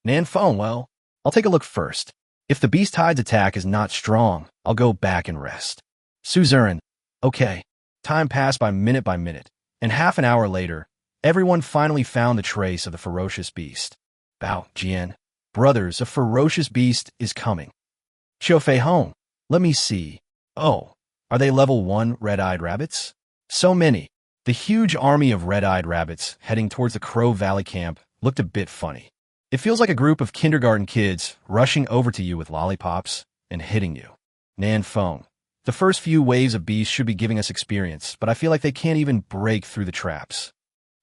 Nanfeng, well, I'll take a look first. If the beast tide's attack is not strong, I'll go back and rest. Su Zurin, okay. Time passed by minute, and half an hour later, everyone finally found the trace of the ferocious beast. Bao Jian, brothers, a ferocious beast is coming. Qiu Fei Hong, let me see. Oh, are they level 1 red-eyed rabbits? So many. The huge army of red-eyed rabbits heading towards the Crow Valley camp looked a bit funny. It feels like a group of kindergarten kids rushing over to you with lollipops and hitting you. Nanfeng, the first few waves of beasts should be giving us experience, but I feel like they can't even break through the traps.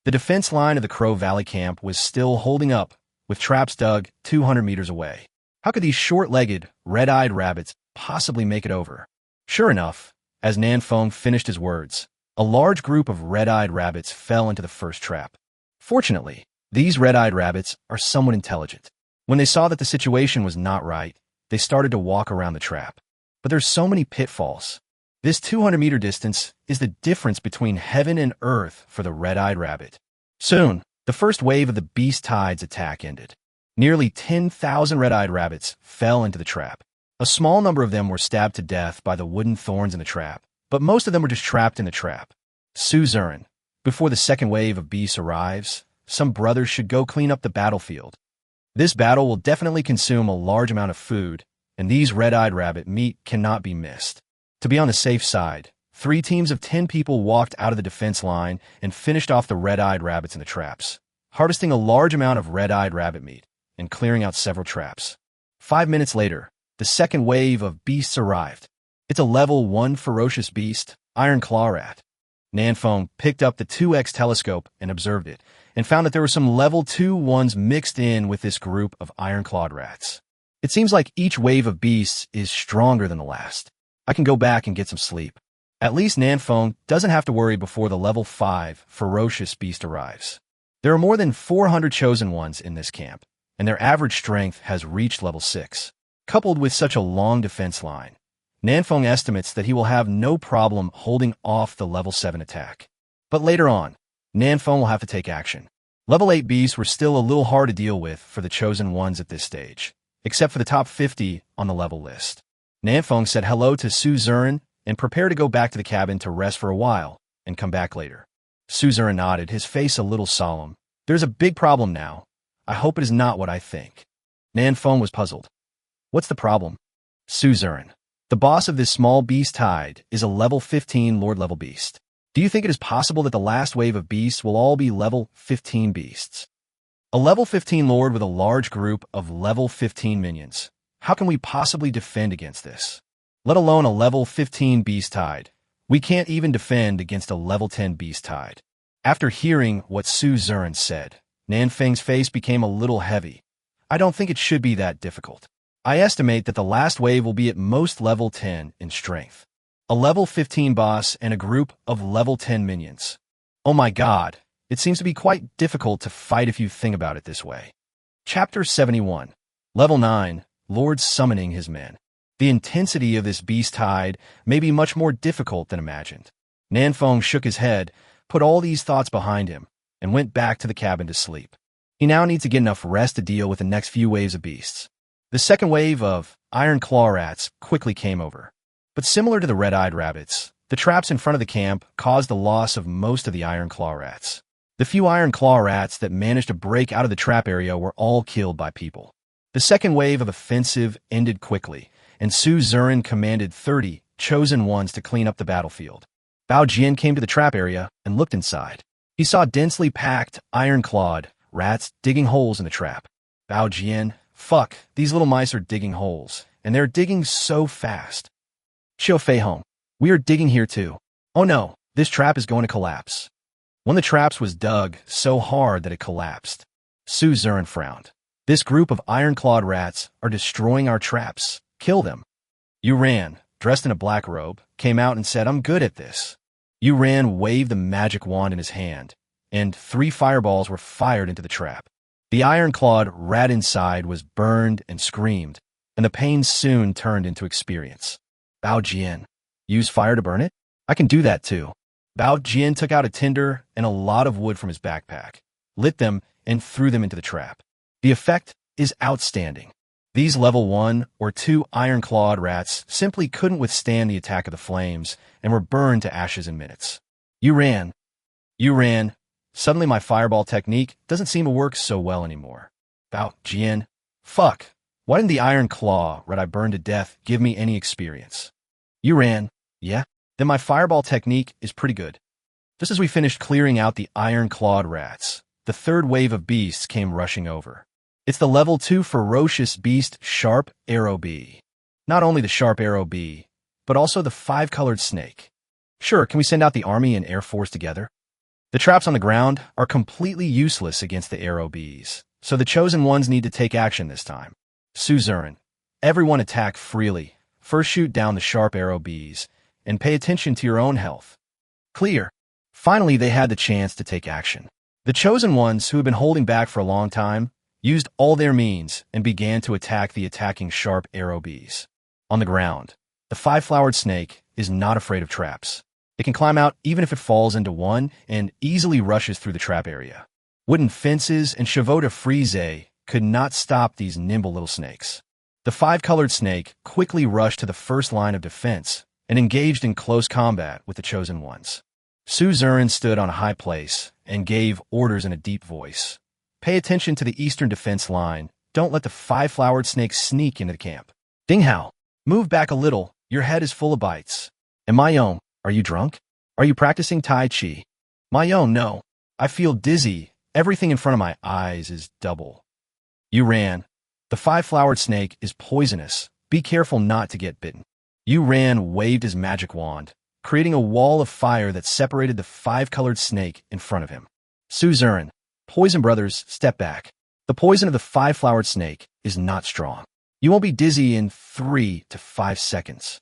The defense line of the Crow Valley camp was still holding up, with traps dug 200 meters away. How could these short-legged, red-eyed rabbits possibly make it over? Sure enough, as Nanfeng finished his words, a large group of red-eyed rabbits fell into the first trap. Fortunately, these red-eyed rabbits are somewhat intelligent. When they saw that the situation was not right, they started to walk around the trap. But there's so many pitfalls. This 200-meter distance is the difference between heaven and earth for the red-eyed rabbit. Soon, the first wave of the beast tide's attack ended. Nearly 10,000 red-eyed rabbits fell into the trap. A small number of them were stabbed to death by the wooden thorns in the trap, but most of them were just trapped in the trap. Su Zurin, before the second wave of beasts arrives, some brothers should go clean up the battlefield. This battle will definitely consume a large amount of food, and these red-eyed rabbit meat cannot be missed. To be on the safe side, 3 teams of 10 people walked out of the defense line and finished off the red-eyed rabbits in the traps, harvesting a large amount of red-eyed rabbit meat and clearing out several traps. 5 minutes later, the second wave of beasts arrived. It's a level 1 ferocious beast, Iron Claw Rat. Nanfeng picked up the 2X telescope and observed it, and found that there were some level 2 ones mixed in with this group of iron-clawed rats. It seems like each wave of beasts is stronger than the last. I can go back and get some sleep. At least Nanfeng doesn't have to worry before the level 5 ferocious beast arrives. There are more than 400 chosen ones in this camp, and their average strength has reached level 6. Coupled with such a long defense line, Nanfeng estimates that he will have no problem holding off the level 7 attack. But later on, Nanfeng will have to take action. Level 8 beasts were still a little hard to deal with for the chosen ones at this stage, except for the top 50 on the level list. Nanfeng said hello to Su Zurin and prepared to go back to the cabin to rest for a while and come back later. Su Zurin nodded, his face a little solemn. There's a big problem now. I hope it is not what I think. Nanfeng was puzzled. What's the problem? Su Zurin, the boss of this small beast tide, is a level 15 Lord-level beast. Do you think it is possible that the last wave of beasts will all be level 15 beasts? A level 15 Lord with a large group of level 15 minions. How can we possibly defend against this? Let alone a level 15 beast tide. We can't even defend against a level 10 beast tide. After hearing what Su Zurin said, Nanfeng's face became a little heavy. I don't think it should be that difficult. I estimate that the last wave will be at most level 10 in strength. A level 15 boss and a group of level 10 minions. Oh my god, it seems to be quite difficult to fight if you think about it this way. Chapter 71. Level 9, Lord summoning his men. The intensity of this beast tide may be much more difficult than imagined. Nanfeng shook his head, put all these thoughts behind him, and went back to the cabin to sleep. He now needs to get enough rest to deal with the next few waves of beasts. The second wave of iron claw rats quickly came over. But similar to the red-eyed rabbits, the traps in front of the camp caused the loss of most of the iron claw rats. The few iron claw rats that managed to break out of the trap area were all killed by people. The second wave of offensive ended quickly, and Su Zurin commanded 30 chosen ones to clean up the battlefield. Bao Jian came to the trap area and looked inside. He saw densely packed, iron-clawed rats digging holes in the trap. Bao Jian, fuck, these little mice are digging holes, and they're digging so fast. Xiao Fei Hong, we are digging here too. Oh no, this trap is going to collapse. One of the traps was dug so hard that it collapsed. Su Zuran frowned. This group of iron-clawed rats are destroying our traps. Kill them. Yu Ran, dressed in a black robe, came out and said, I'm good at this. Yu Ran waved the magic wand in his hand, and 3 fireballs were fired into the trap. The iron-clawed rat inside was burned and screamed, and the pain soon turned into experience. Bao Jian, use fire to burn it? I can do that too. Bao Jian took out a tinder and a lot of wood from his backpack, lit them, and threw them into the trap. The effect is outstanding. These level 1 or 2 iron-clawed rats simply couldn't withstand the attack of the flames and were burned to ashes in minutes. You ran. Suddenly my fireball technique doesn't seem to work so well anymore. Bao Jian, fuck. Why didn't the iron claw rat I burned to death give me any experience? You ran. Yeah? Then my fireball technique is pretty good. Just as we finished clearing out the iron-clawed rats, the third wave of beasts came rushing over. It's the level 2 ferocious beast Sharp Arrow Bee. Not only the Sharp Arrow Bee, but also the 5-colored snake. Sure, can we send out the army and air force together? The traps on the ground are completely useless against the arrow bees, so the chosen ones need to take action this time. Su Zuran, everyone attack freely. First shoot down the Sharp Arrow Bees, and pay attention to your own health. Clear. Finally, they had the chance to take action. The chosen ones, who had been holding back for a long time, used all their means and began to attack the attacking Sharp Arrow Bees. On the ground, the 5-flowered snake is not afraid of traps. It can climb out even if it falls into one and easily rushes through the trap area. Wooden fences and chevaux de frise could not stop these nimble little snakes. The 5-colored snake quickly rushed to the first line of defense and engaged in close combat with the chosen ones. Su Zuran stood on a high place and gave orders in a deep voice. Pay attention to the eastern defense line. Don't let the 5-flowered snake sneak into the camp. Ding Hao, move back a little. Your head is full of bites. And Mayong, are you drunk? Are you practicing Tai Chi? Mayong, no. I feel dizzy. Everything in front of my eyes is double. You ran. The 5-flowered snake is poisonous. Be careful not to get bitten. Yu Ran waved his magic wand, creating a wall of fire that separated the 5-colored snake in front of him. Su Zuran, Poison Brothers, step back. The poison of the 5-flowered snake is not strong. You won't be dizzy in 3 to 5 seconds.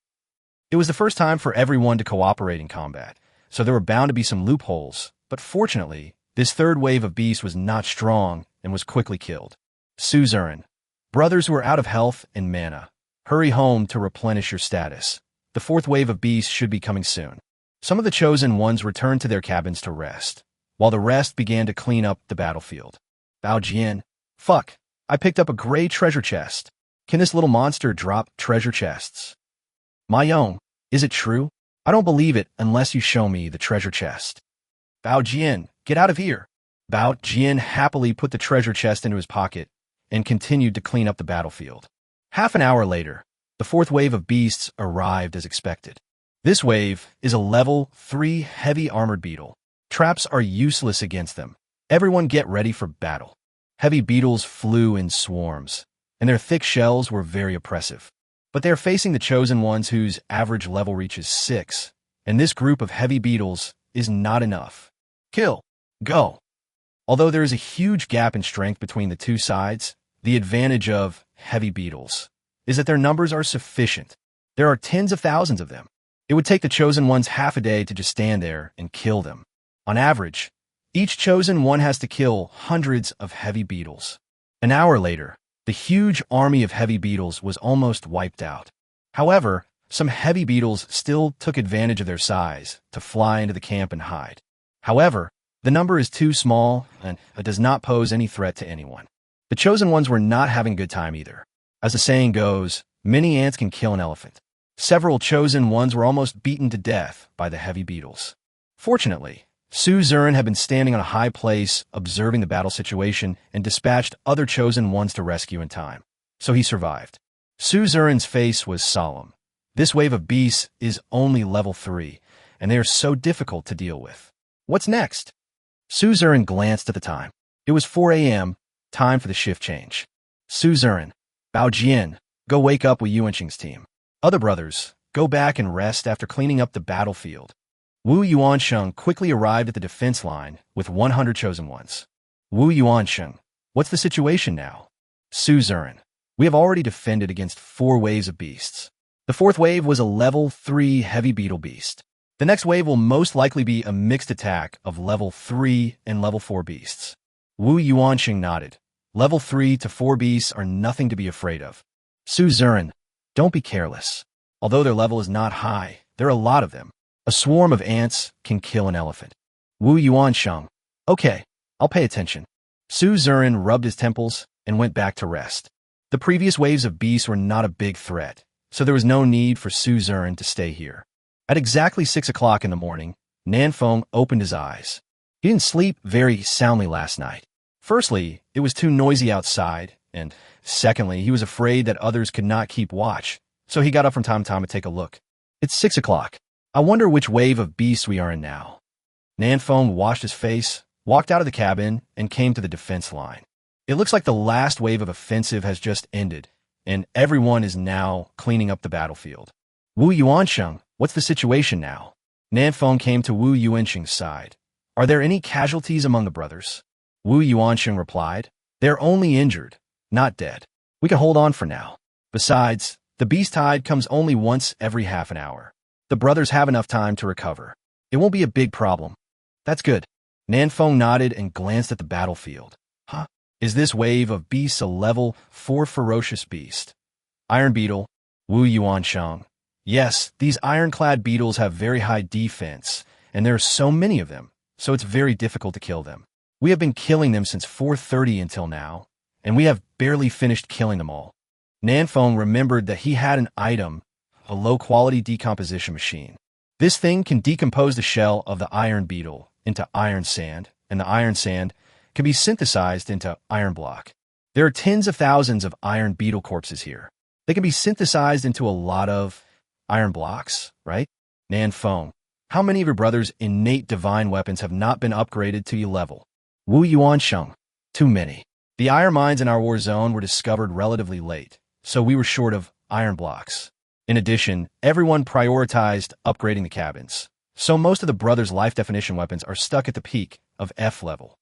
It was the first time for everyone to cooperate in combat, so there were bound to be some loopholes, but fortunately, this third wave of beasts was not strong and was quickly killed. Su Zuran, brothers who are out of health and mana, hurry home to replenish your status. The 4th wave of beasts should be coming soon. Some of the chosen ones returned to their cabins to rest, while the rest began to clean up the battlefield. Bao Jian, fuck, I picked up a gray treasure chest. Can this little monster drop treasure chests? Mayong, is it true? I don't believe it unless you show me the treasure chest. Bao Jian, get out of here. Bao Jian happily put the treasure chest into his pocket and continued to clean up the battlefield. Half an hour later, the 4th wave of beasts arrived as expected. This wave is a level 3 heavy armored beetle. Traps are useless against them. Everyone get ready for battle. Heavy beetles flew in swarms, and their thick shells were very oppressive. But they are facing the chosen ones whose average level reaches 6, and this group of heavy beetles is not enough. Kill. Go. Although there is a huge gap in strength between the two sides, the advantage of heavy beetles is that their numbers are sufficient. There are tens of thousands of them. It would take the chosen ones half a day to just stand there and kill them. On average, each chosen one has to kill hundreds of heavy beetles. An hour later, the huge army of heavy beetles was almost wiped out. However, some heavy beetles still took advantage of their size to fly into the camp and hide. However, the number is too small and it does not pose any threat to anyone. The chosen ones were not having a good time either. As the saying goes, many ants can kill an elephant. Several chosen ones were almost beaten to death by the heavy beetles. Fortunately, Su Zuran had been standing on a high place observing the battle situation and dispatched other chosen ones to rescue in time, so he survived. Su Zuran's face was solemn. This wave of beasts is only level 3, and they are so difficult to deal with. What's next? Su Zuran glanced at the time. It was 4 a.m., time for the shift change. Suzerain, Bao Jian, go wake up Wu Yuanqing's team. Other brothers, go back and rest after cleaning up the battlefield. Wu Yuansheng quickly arrived at the defense line with 100 chosen ones. Wu Yuansheng, what's the situation now? Suzerain, we have already defended against 4 waves of beasts. The 4th wave was a level 3 heavy beetle beast. The next wave will most likely be a mixed attack of level 3 and level 4 beasts. Wu Yuanqing nodded. Level 3 to 4 beasts are nothing to be afraid of. Suzerain, don't be careless. Although their level is not high, there are a lot of them. A swarm of ants can kill an elephant. Wu Yuansheng, okay, I'll pay attention. Suzerain rubbed his temples and went back to rest. The previous waves of beasts were not a big threat, so there was no need for Suzerain to stay here. At exactly 6 o'clock in the morning, Nanfeng opened his eyes. He didn't sleep very soundly last night. Firstly, it was too noisy outside, and secondly, he was afraid that others could not keep watch, so he got up from time to time to take a look. It's 6 o'clock. I wonder which wave of beasts we are in now. Nanfeng washed his face, walked out of the cabin, and came to the defense line. It looks like the last wave of offensive has just ended, and everyone is now cleaning up the battlefield. Wu Yuansheng, what's the situation now? Nanfeng came to Wu Yuansheng's side. Are there any casualties among the brothers? Wu Yuansheng replied, they're only injured, not dead. We can hold on for now. Besides, the beast tide comes only once every half an hour. The brothers have enough time to recover. It won't be a big problem. That's good. Nanfeng nodded and glanced at the battlefield. Huh? Is this wave of beasts a level 4 ferocious beast? Iron beetle, Wu Yuansheng. Yes, these ironclad beetles have very high defense, and there are so many of them, so it's very difficult to kill them. We have been killing them since 4:30 until now, and we have barely finished killing them all. Nanfeng remembered that he had an item, a low-quality decomposition machine. This thing can decompose the shell of the iron beetle into iron sand, and the iron sand can be synthesized into iron block. There are tens of thousands of iron beetle corpses here. They can be synthesized into a lot of iron blocks, right? Nanfeng, how many of your brother's innate divine weapons have not been upgraded to your level? Wu Yuansheng, too many. The iron mines in our war zone were discovered relatively late, so we were short of iron blocks. In addition, everyone prioritized upgrading the cabins, so most of the brothers' life definition weapons are stuck at the peak of F level.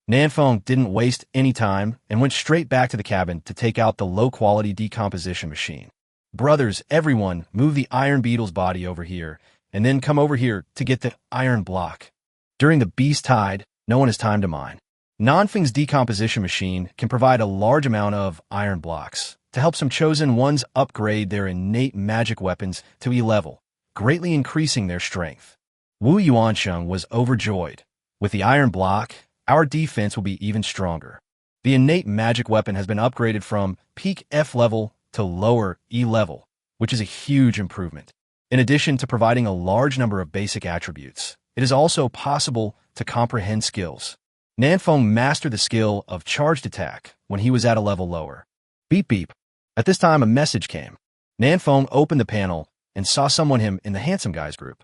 Nanfeng didn't waste any time and went straight back to the cabin to take out the low-quality decomposition machine. Brothers, everyone, move the iron beetle's body over here, and then come over here to get the iron block. During the beast tide, no one has time to mine. Nanfeng's decomposition machine can provide a large amount of iron blocks to help some chosen ones upgrade their innate magic weapons to E level, greatly increasing their strength. Wu Yuansheng was overjoyed. With the iron block, our defense will be even stronger. The innate magic weapon has been upgraded from peak F level to lower E level, which is a huge improvement. In addition to providing a large number of basic attributes, it is also possible to comprehend skills. Nanfeng mastered the skill of charged attack when he was at a level lower. Beep beep. At this time, a message came. Nanfeng opened the panel and saw someone in the handsome guys group.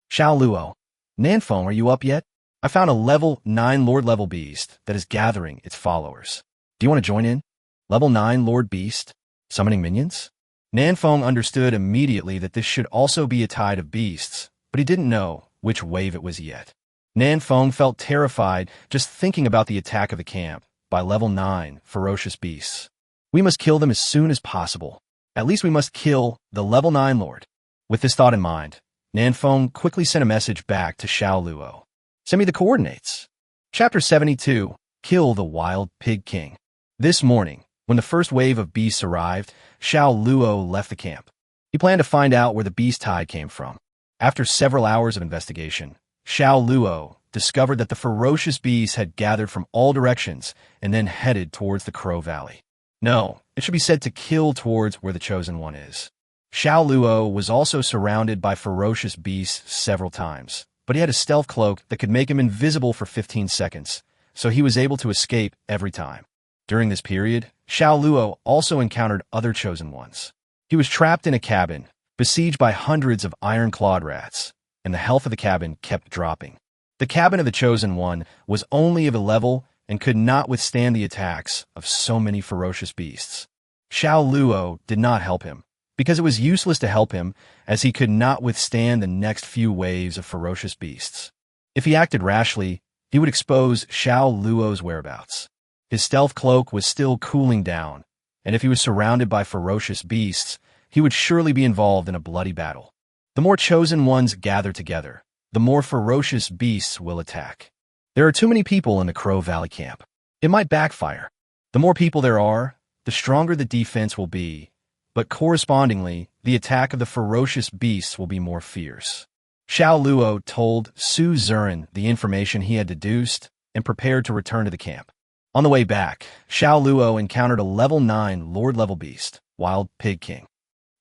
Xiao Luo. Nanfeng, are you up yet? I found a level 9 Lord level beast that is gathering its followers. Do you want to join in? Level 9 Lord Beast? Summoning minions? Nanfeng understood immediately that this should also be a tide of beasts, but he didn't know which wave it was yet. Nanfeng felt terrified just thinking about the attack of the camp by level 9 ferocious beasts. We must kill them as soon as possible. At least we must kill the level 9 Lord. With this thought in mind, Nanfeng quickly sent a message back to Xiao Luo. Send me the coordinates. Chapter 72, Kill the Wild Pig King. This morning, when the first wave of beasts arrived, Xiao Luo left the camp. He planned to find out where the beast tide came from. After several hours of investigation, Xiao Luo discovered that the ferocious beasts had gathered from all directions and then headed towards the Crow Valley. No, it should be said to kill towards where the Chosen One is. Xiao Luo was also surrounded by ferocious beasts several times, but he had a stealth cloak that could make him invisible for 15 seconds, so he was able to escape every time. During this period, Xiao Luo also encountered other Chosen Ones. He was trapped in a cabin, besieged by hundreds of iron-clawed rats, and the health of the cabin kept dropping. The cabin of the Chosen One was only of a level and could not withstand the attacks of so many ferocious beasts. Xiao Luo did not help him, because it was useless to help him, as he could not withstand the next few waves of ferocious beasts. If he acted rashly, he would expose Xiao Luo's whereabouts. His stealth cloak was still cooling down, and if he was surrounded by ferocious beasts, he would surely be involved in a bloody battle. The more chosen ones gather together, the more ferocious beasts will attack. There are too many people in the Crow Valley camp. It might backfire. The more people there are, the stronger the defense will be, but correspondingly, the attack of the ferocious beasts will be more fierce. Xiao Luo told Su Zurin the information he had deduced and prepared to return to the camp. On the way back, Xiao Luo encountered a level 9 Lord-level beast, Wild Pig King.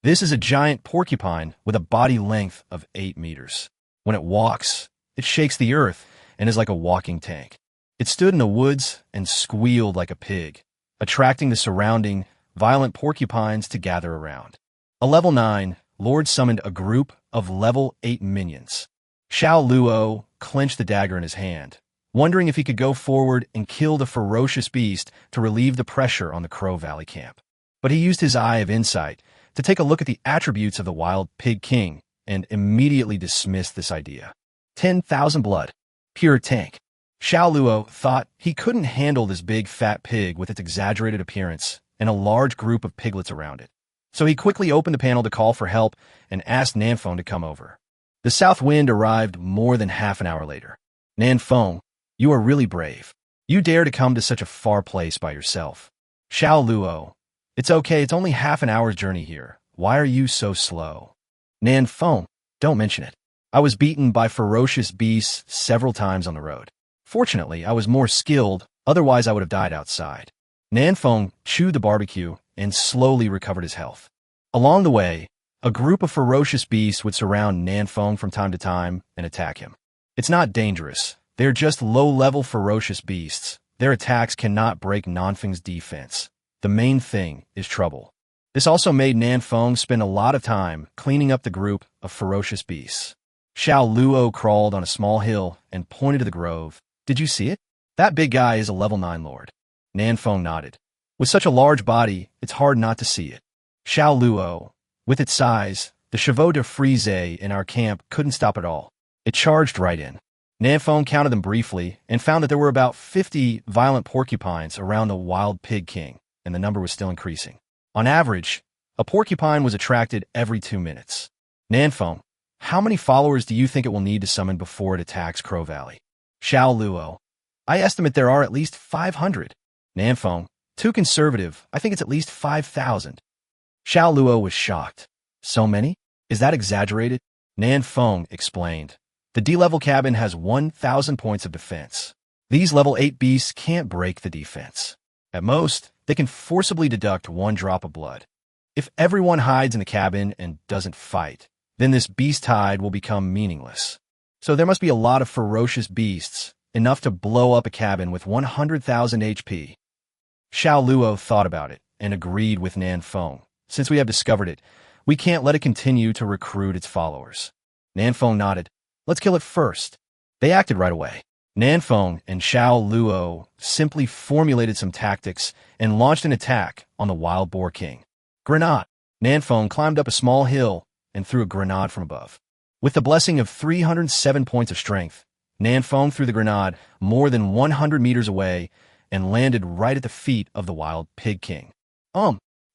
This is a giant porcupine with a body length of 8 meters. When it walks, it shakes the earth and is like a walking tank. It stood in the woods and squealed like a pig, attracting the surrounding violent porcupines to gather around. A level 9 Lord summoned a group of level 8 minions. Xiao Luo clenched the dagger in his hand, wondering if he could go forward and kill the ferocious beast to relieve the pressure on the Crow Valley camp. But he used his eye of insight to take a look at the attributes of the Wild Pig King and immediately dismissed this idea. 10,000 blood. Pure tank. Xiao Luo thought he couldn't handle this big fat pig with its exaggerated appearance and a large group of piglets around it. So he quickly opened the panel to call for help and asked Nanfeng to come over. The south wind arrived more than half an hour later. Nanfeng, you are really brave. You dare to come to such a far place by yourself. Xiao Luo, it's okay, it's only half an hour's journey here. Why are you so slow? Nanfeng, don't mention it. I was beaten by ferocious beasts several times on the road. Fortunately, I was more skilled, otherwise I would have died outside. Nanfeng chewed the barbecue and slowly recovered his health. Along the way, a group of ferocious beasts would surround Nanfeng from time to time and attack him. It's not dangerous. They're just low-level ferocious beasts. Their attacks cannot break Nanfeng's defense. The main thing is trouble. This also made Nanfeng spend a lot of time cleaning up the group of ferocious beasts. Xiao Luo crawled on a small hill and pointed to the grove. Did you see it? That big guy is a level 9 lord. Nanfeng nodded. With such a large body, it's hard not to see it. Xiao Luo, with its size, the chevaux de frise in our camp couldn't stop at all. It charged right in. Nanfeng counted them briefly and found that there were about 50 violent porcupines around the Wild Pig King, and the number was still increasing. On average, a porcupine was attracted every 2 minutes. Nanfeng, how many followers do you think it will need to summon before it attacks Crow Valley? Xiao Luo, I estimate there are at least 500. Nanfeng, too conservative, I think it's at least 5,000. Xiao Luo was shocked. So many? Is that exaggerated? Nanfeng explained. The D-level cabin has 1,000 points of defense. These level 8 beasts can't break the defense. At most, they can forcibly deduct 1 drop of blood. If everyone hides in the cabin and doesn't fight, then this beast tide will become meaningless. So there must be a lot of ferocious beasts, enough to blow up a cabin with 100,000 HP. Xiao Luo thought about it and agreed with Nanfeng. Since we have discovered it, we can't let it continue to recruit its followers. Nanfeng nodded. Let's kill it first. They acted right away. Nanfeng and Xiao Luo simply formulated some tactics and launched an attack on the Wild Boar King. Grenade. Nanfeng climbed up a small hill and threw a grenade from above. With the blessing of 307 points of strength, Nanfeng threw the grenade more than 100 meters away and landed right at the feet of the Wild Pig King.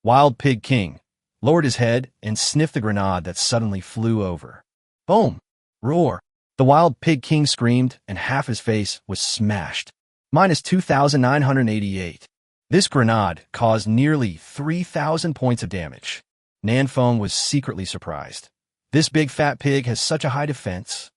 Wild Pig King lowered his head and sniffed the grenade that suddenly flew over. Boom! Roar! The Wild Pig King screamed, and half his face was smashed. Minus 2,988. This grenade caused nearly 3,000 points of damage. Nanfeng was secretly surprised. This big fat pig has such a high defense.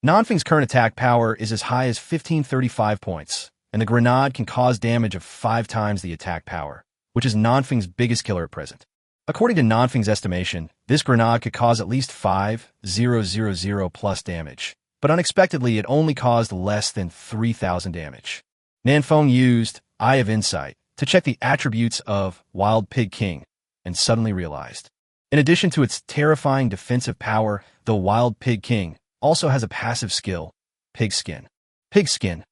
Nanfeng's current attack power is as high as 1,535 points, and the grenade can cause damage of 5 times the attack power, which is Nanfeng's biggest killer at present. According to Nanfeng's estimation, this grenade could cause at least 5,000 plus damage, but unexpectedly it only caused less than 3,000 damage. Nanfeng used Eye of Insight to check the attributes of Wild Pig King, and suddenly realized. In addition to its terrifying defensive power, the Wild Pig King also has a passive skill, Pig Skin. Pig Skin.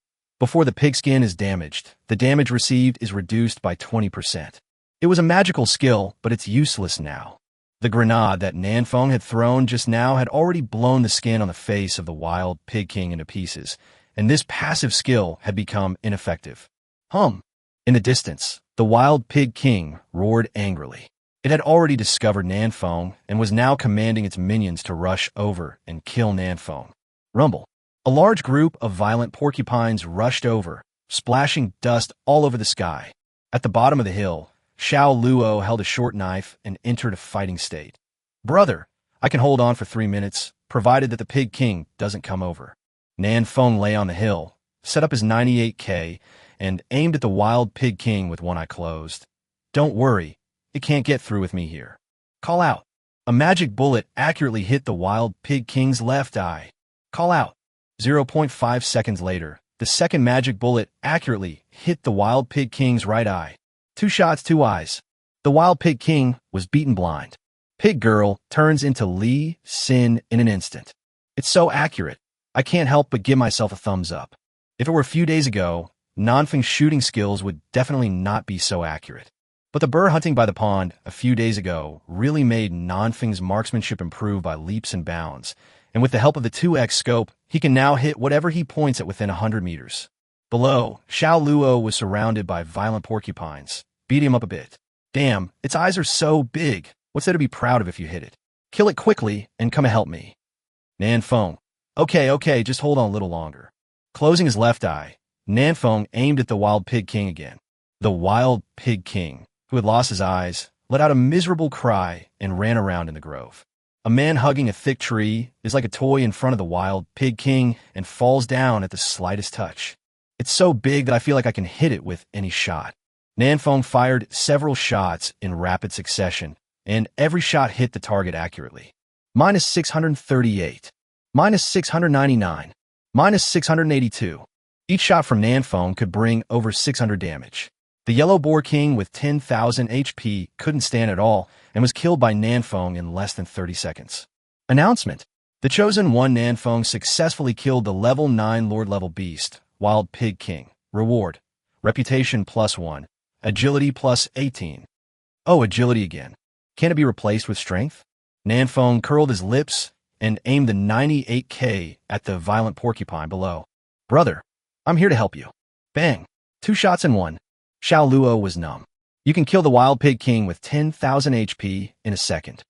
Before the pigskin is damaged, the damage received is reduced by 20%. It was a magical skill, but it's useless now. The grenade that Nanfeng had thrown just now had already blown the skin on the face of the wild pig king into pieces, and this passive skill had become ineffective. In the distance, the wild pig king roared angrily. It had already discovered Nanfeng and was now commanding its minions to rush over and kill Nanfeng. Rumble. A large group of violent porcupines rushed over, splashing dust all over the sky. At the bottom of the hill, Xiao Luo held a short knife and entered a fighting state. Brother, I can hold on for 3 minutes, provided that the pig king doesn't come over. Nanfeng lay on the hill, set up his 98K, and aimed at the wild pig king with one eye closed. Don't worry, it can't get through with me here. Call out. A magic bullet accurately hit the wild pig king's left eye. Call out. 0.5 seconds later, the second magic bullet accurately hit the wild pig king's right eye. 2 shots, 2 eyes. The wild pig king was beaten blind. Pig girl turns into Li Xin in an instant. It's so accurate, I can't help but give myself a thumbs up. If it were a few days ago, Nanfeng's shooting skills would definitely not be so accurate. But the burr hunting by the pond a few days ago really made Nanfeng's marksmanship improve by leaps and bounds, and with the help of the 2x scope, he can now hit whatever he points at within 100 meters. Below, Xiao Luo was surrounded by violent porcupines. Beat him up a bit. Damn, its eyes are so big. What's there to be proud of if you hit it? Kill it quickly and come and help me. Nanfeng. Okay, just hold on a little longer. Closing his left eye, Nanfeng aimed at the wild pig king again. The wild pig king, who had lost his eyes, let out a miserable cry and ran around in the grove. A man hugging a thick tree is like a toy in front of the wild pig king and falls down at the slightest touch. It's so big that I feel like I can hit it with any shot. Nanfeng fired several shots in rapid succession, and every shot hit the target accurately. Minus 638. Minus 699. Minus 682. Each shot from Nanfeng could bring over 600 damage. The Yellow Boar King with 10,000 HP couldn't stand at all and was killed by Nanfeng in less than 30 seconds. Announcement. The Chosen One Nanfeng successfully killed the level 9 Lord level beast, Wild Pig King. Reward. Reputation +1. Agility +18. Oh, agility again. Can it be replaced with strength? Nanfeng curled his lips and aimed the 98K at the violent porcupine below. Brother, I'm here to help you. Bang. 2 shots in 1. Xiao Luo was numb. You can kill the Wild Pig King with 10,000 HP in a second.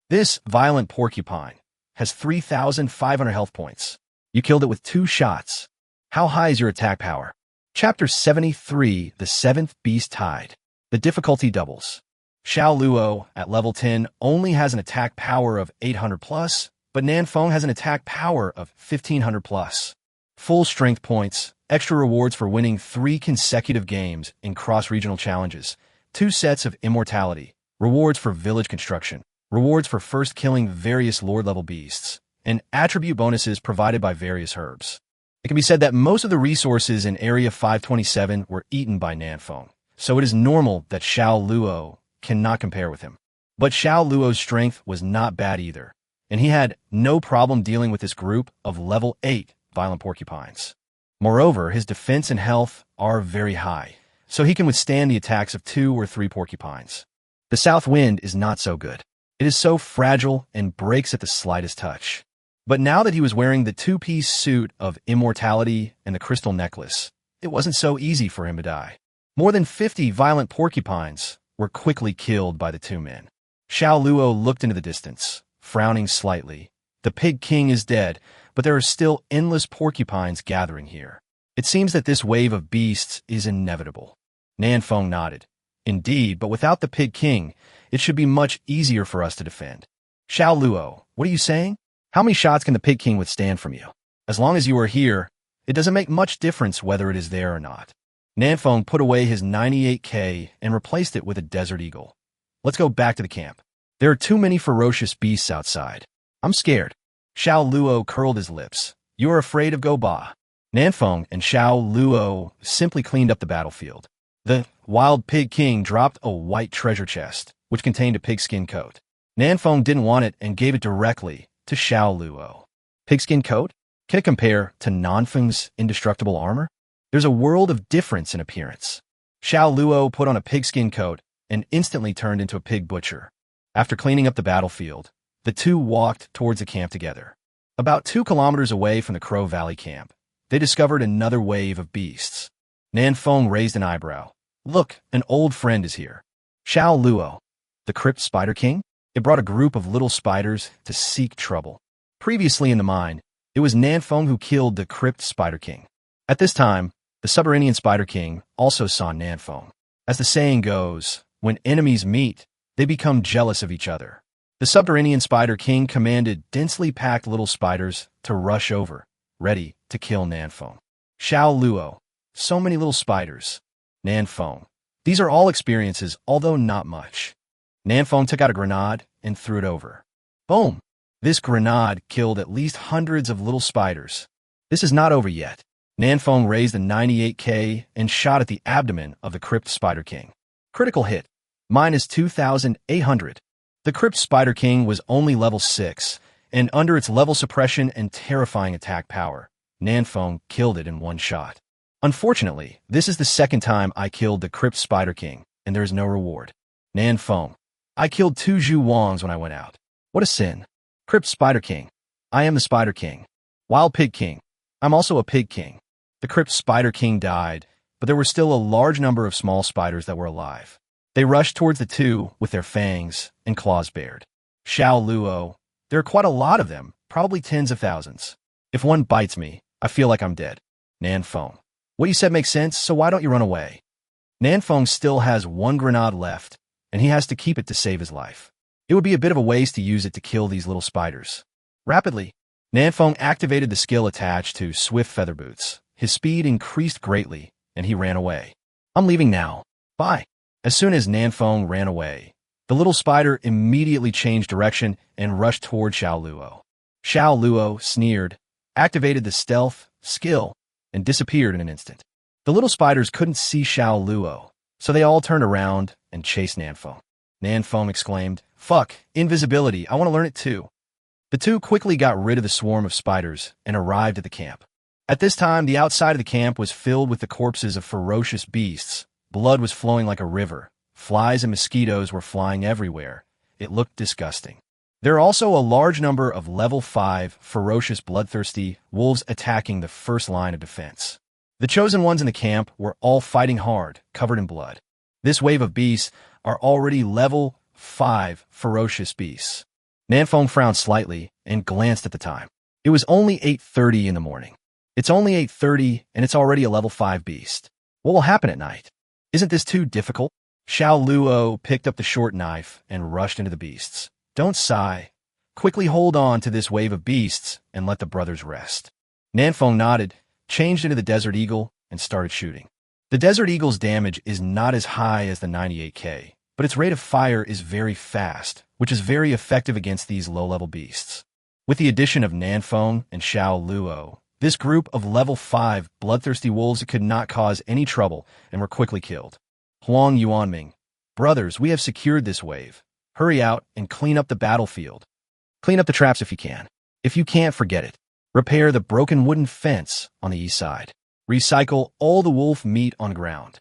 This violent porcupine has 3,500 health points. You killed it with 2 shots. How high is your attack power? Chapter 73, The Seventh Beast Tide. The difficulty doubles. Xiao Luo, at level 10, only has an attack power of 800+, but Nanfeng has an attack power of 1,500+. Full strength points, extra rewards for winning 3 consecutive games in cross-regional challenges, 2 sets of immortality, rewards for village construction, rewards for first killing various Lord-level beasts, and attribute bonuses provided by various herbs. It can be said that most of the resources in Area 527 were eaten by Nanfeng, so it is normal that Xiao Luo cannot compare with him. But Xiao Luo's strength was not bad either, and he had no problem dealing with this group of level 8 violent porcupines. Moreover, his defense and health are very high, so he can withstand the attacks of 2 or 3 porcupines. The south wind is not so good. It is so fragile and breaks at the slightest touch. But now that he was wearing the 2-piece suit of immortality and the crystal necklace, it wasn't so easy for him to die. More than 50 violent porcupines were quickly killed by the 2 men. Xiao Luo looked into the distance, frowning slightly. The Pig King is dead, but there are still endless porcupines gathering here. It seems that this wave of beasts is inevitable. Nanfeng nodded. Indeed, but without the Pig King, it should be much easier for us to defend. Xiao Luo, what are you saying? How many shots can the Pig King withstand from you? As long as you are here, it doesn't make much difference whether it is there or not. Nanfeng put away his 98K and replaced it with a Desert Eagle. Let's go back to the camp. There are too many ferocious beasts outside. I'm scared. Xiao Luo curled his lips. You are afraid of Goba. Nanfeng and Xiao Luo simply cleaned up the battlefield. The Wild Pig King dropped a white treasure chest, which contained a pigskin coat. Nanfeng didn't want it and gave it directly to Xiao Luo. Pigskin coat? Can it compare to Nanfeng's indestructible armor? There's a world of difference in appearance. Xiao Luo put on a pigskin coat and instantly turned into a pig butcher. After cleaning up the battlefield, the two walked towards the camp together. About 2 kilometers away from the Crow Valley camp, they discovered another wave of beasts. Nanfeng raised an eyebrow. Look, an old friend is here. Xiao Luo, the Crypt Spider King? It brought a group of little spiders to seek trouble. Previously in the mine, it was Nanfeng who killed the Crypt Spider King. At this time, the Subterranean Spider King also saw Nanfeng. As the saying goes, when enemies meet, they become jealous of each other. The Subterranean Spider King commanded densely packed little spiders to rush over, ready to kill Nanfeng. Xiao Luo, so many little spiders. Nanfeng. These are all experiences, although not much. Nanfeng took out a grenade and threw it over. Boom! This grenade killed at least hundreds of little spiders. This is not over yet. Nanfeng raised a 98K and shot at the abdomen of the Crypt Spider King. Critical hit. Minus 2,800. The Crypt Spider King was only level 6, and under its level suppression and terrifying attack power, Nanfeng killed it in one shot. Unfortunately, this is the second time I killed the Crypt Spider King, and there is no reward. Nanfeng. I killed 2 Zhu Wangs when I went out. What a sin. Crypt Spider King. I am the Spider King. Wild Pig King. I'm also a Pig King. The Crypt Spider King died, but there were still a large number of small spiders that were alive. They rushed towards the two with their fangs and claws bared. Xiao Luo. There are quite a lot of them, probably tens of thousands. If one bites me, I feel like I'm dead. Nanfeng. What you said makes sense, so why don't you run away? Nanfeng still has 1 grenade left, and he has to keep it to save his life. It would be a bit of a waste to use it to kill these little spiders. Rapidly, Nanfeng activated the skill attached to Swift Feather Boots. His speed increased greatly, and he ran away. I'm leaving now. Bye. As soon as Nanfeng ran away, the little spider immediately changed direction and rushed toward Xiao Luo. Xiao Luo sneered, activated the stealth skill, and disappeared in an instant. The little spiders couldn't see Xiao Luo, so they all turned around and chased Nanfeng. Nanfeng exclaimed, "Fuck, invisibility, I want to learn it too." The two quickly got rid of the swarm of spiders and arrived at the camp. At this time, the outside of the camp was filled with the corpses of ferocious beasts. Blood was flowing like a river. Flies and mosquitoes were flying everywhere. It looked disgusting. There are also a large number of level 5 ferocious bloodthirsty wolves attacking the first line of defense. The chosen ones in the camp were all fighting hard, covered in blood. This wave of beasts are already level 5 ferocious beasts. Nanfeng frowned slightly and glanced at the time. It was only 8:30 in the morning. It's only 8:30 and it's already a level 5 beast. What will happen at night? Isn't this too difficult? Xiao Luo picked up the short knife and rushed into the beasts. Don't sigh. Quickly hold on to this wave of beasts and let the brothers rest. Nanfeng nodded, changed into the Desert Eagle, and started shooting. The Desert Eagle's damage is not as high as the 98K, but its rate of fire is very fast, which is very effective against these low-level beasts. With the addition of Nanfeng and Xiao Luo, this group of level 5 bloodthirsty wolves could not cause any trouble and were quickly killed. Huang Yuanming. Brothers, we have secured this wave. Hurry out and clean up the battlefield. Clean up the traps if you can. If you can't, forget it. Repair the broken wooden fence on the east side. Recycle all the wolf meat on ground.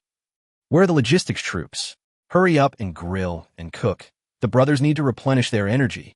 Where are the logistics troops? Hurry up and grill and cook. The brothers need to replenish their energy.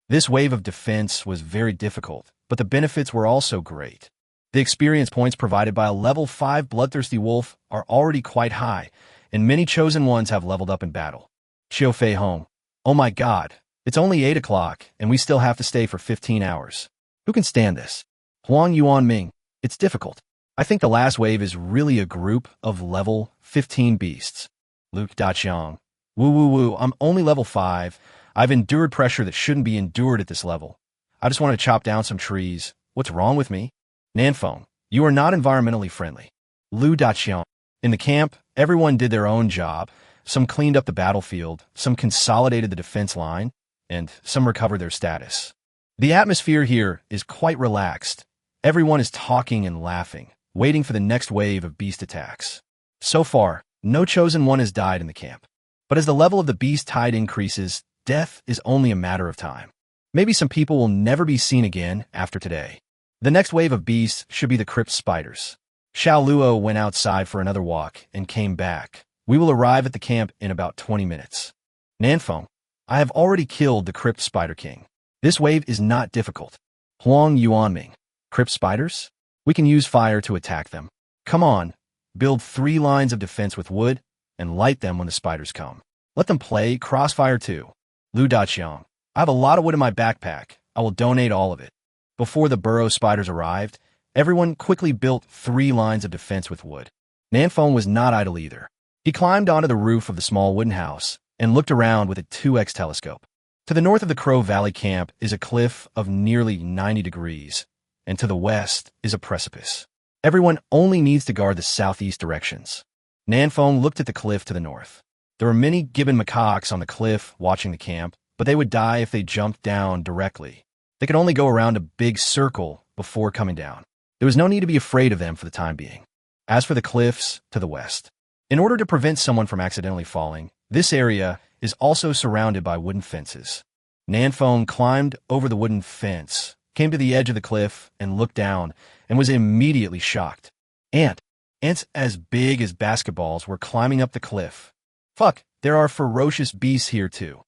This wave of defense was very difficult, but the benefits were also great. The experience points provided by a level 5 bloodthirsty wolf are already quite high, and many chosen ones have leveled up in battle. Xiao Fei Hong. Oh my god, it's only 8 o'clock, and we still have to stay for 15 hours. Who can stand this? Huang Yuanming. It's difficult. I think the last wave is really a group of level 15 beasts. Luke Daqiang. Woo woo woo, I'm only level 5. I've endured pressure that shouldn't be endured at this level. I just want to chop down some trees. What's wrong with me? Nanfeng, you are not environmentally friendly. Lu Daqiang. In the camp, everyone did their own job. Some cleaned up the battlefield, some consolidated the defense line, and some recovered their status. The atmosphere here is quite relaxed. Everyone is talking and laughing, waiting for the next wave of beast attacks. So far, no chosen one has died in the camp. But as the level of the beast tide increases, death is only a matter of time. Maybe some people will never be seen again after today. The next wave of beasts should be the crypt spiders. Xiao Luo went outside for another walk and came back. We will arrive at the camp in about 20 minutes. Nanfeng, I have already killed the Crypt Spider King. This wave is not difficult. Huang Yuanming. Crypt spiders? We can use fire to attack them. Come on, build 3 lines of defense with wood and light them when the spiders come. Let them play crossfire too. Lu Daqiang. I have a lot of wood in my backpack. I will donate all of it. Before the burrow spiders arrived, everyone quickly built 3 lines of defense with wood. Nanfeng was not idle either. He climbed onto the roof of the small wooden house and looked around with a 2x telescope. To the north of the Crow Valley camp is a cliff of nearly 90 degrees, and to the west is a precipice. Everyone only needs to guard the southeast directions. Nanfeng looked at the cliff to the north. There were many gibbon macaques on the cliff watching the camp, but they would die if they jumped down directly. They could only go around a big circle before coming down. There was no need to be afraid of them for the time being. As for the cliffs to the west, in order to prevent someone from accidentally falling, this area is also surrounded by wooden fences. Nanfeng climbed over the wooden fence, came to the edge of the cliff, and looked down, and was immediately shocked. Ants as big as basketballs were climbing up the cliff. Fuck, there are ferocious beasts here too.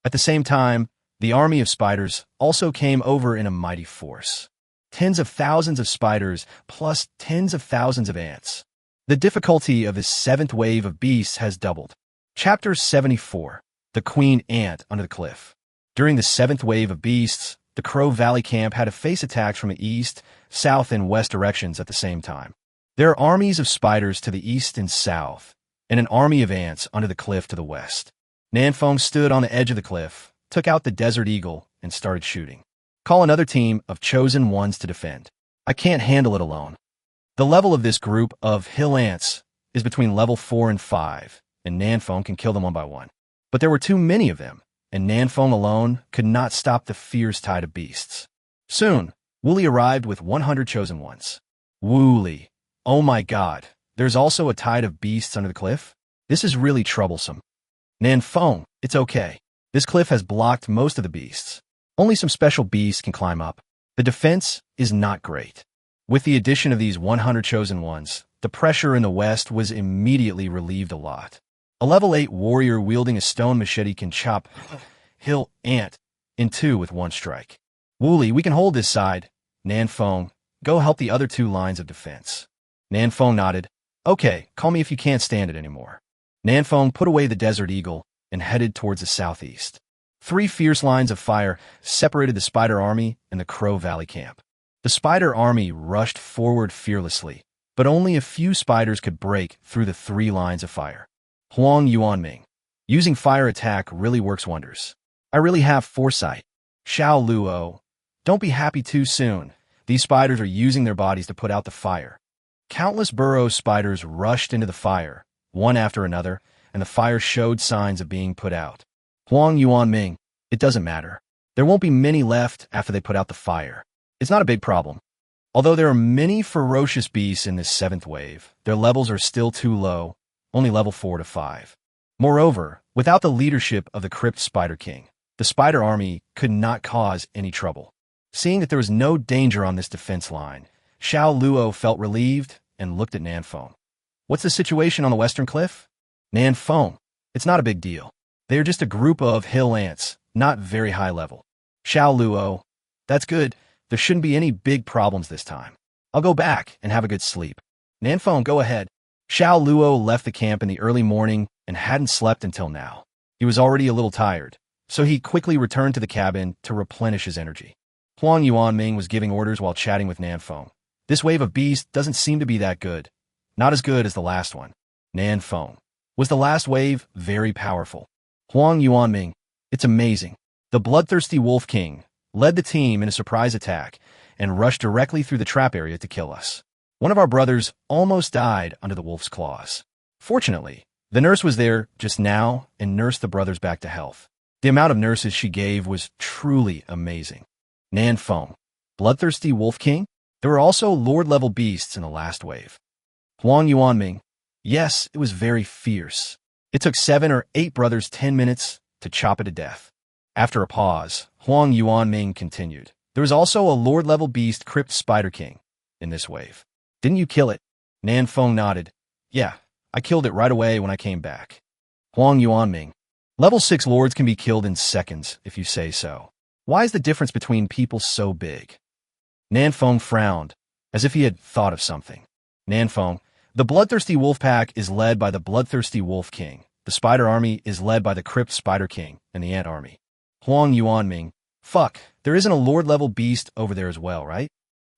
At the same time, the army of spiders also came over in a mighty force. Tens of thousands of spiders plus tens of thousands of ants. The difficulty of this 7th wave of beasts has doubled. Chapter 74. The Queen Ant Under the Cliff. During the 7th wave of beasts, the Crow Valley camp had to face attacks from the east, south, and west directions at the same time. There are armies of spiders to the east and south, and an army of ants under the cliff to the west. Nanfeng stood on the edge of the cliff, took out the Desert Eagle, and started shooting. Call another team of chosen ones to defend. I can't handle it alone. The level of this group of hill ants is between level 4 and 5, and Nanfeng can kill them one by one. But there were too many of them, and Nanfeng alone could not stop the fierce tide of beasts. Soon, Wooly arrived with 100 chosen ones. Wooly. Oh my god, there's also a tide of beasts under the cliff? This is really troublesome. Nanfeng, it's okay. This cliff has blocked most of the beasts. Only some special beasts can climb up. The defense is not great. With the addition of these 100 chosen ones, the pressure in the west was immediately relieved a lot. A level 8 warrior wielding a stone machete can chop hill ant in 2 with 1 strike. Wooly, we can hold this side. Nanfeng, go help the other 2 lines of defense. Nanfeng nodded. Okay, call me if you can't stand it anymore. Nanfeng put away the Desert Eagle and headed towards the southeast. 3 fierce lines of fire separated the spider army and the Crow Valley camp. The spider army rushed forward fearlessly, but only a few spiders could break through the 3 lines of fire. Huang Yuanming. Using fire attack really works wonders. I really have foresight. Xiao Luo. Don't be happy too soon. These spiders are using their bodies to put out the fire. Countless burrow spiders rushed into the fire, one after another, and the fire showed signs of being put out. Huang Yuanming. It doesn't matter. There won't be many left after they put out the fire. It's not a big problem. Although there are many ferocious beasts in this 7th wave, their levels are still too low, only level 4 to 5. Moreover, without the leadership of the Crypt Spider King, the spider army could not cause any trouble. Seeing that there was no danger on this defense line, Xiao Luo felt relieved and looked at Nanfeng. What's the situation on the western cliff? Nanfeng. It's not a big deal. They are just a group of hill ants, not very high level. Xiao Luo. That's good. There shouldn't be any big problems this time. I'll go back and have a good sleep. Nanfeng, go ahead. Xiao Luo left the camp in the early morning and hadn't slept until now. He was already a little tired, so he quickly returned to the cabin to replenish his energy. Huang Yuanming was giving orders while chatting with Nanfeng. This wave of beasts doesn't seem to be that good. Not as good as the last one. Nanfeng. Was the last wave very powerful? Huang Yuanming. It's amazing. The bloodthirsty Wolf King led the team in a surprise attack and rushed directly through the trap area to kill us. One of our brothers almost died under the wolf's claws. Fortunately, the nurse was there just now and nursed the brothers back to health. The amount of nurses she gave was truly amazing. Nanfeng. Bloodthirsty Wolf King? There were also Lord-level beasts in the last wave. Huang Yuanming. Yes, it was very fierce. It took 7 or 8 brothers 10 minutes to chop it to death. After a pause, Huang Yuanming continued. There was also a Lord-level beast Crypt Spider King in this wave. Didn't you kill it? Nan Feng nodded. Yeah, I killed it right away when I came back. Huang Yuanming. Level 6 lords can be killed in seconds, if you say so. Why is the difference between people so big? Nan Feng frowned, as if he had thought of something. Nan Feng, the bloodthirsty wolf pack is led by the bloodthirsty wolf king. The spider army is led by the crypt spider king and the ant army. Huang Yuanming. Fuck, there isn't a lord-level beast over there as well, right?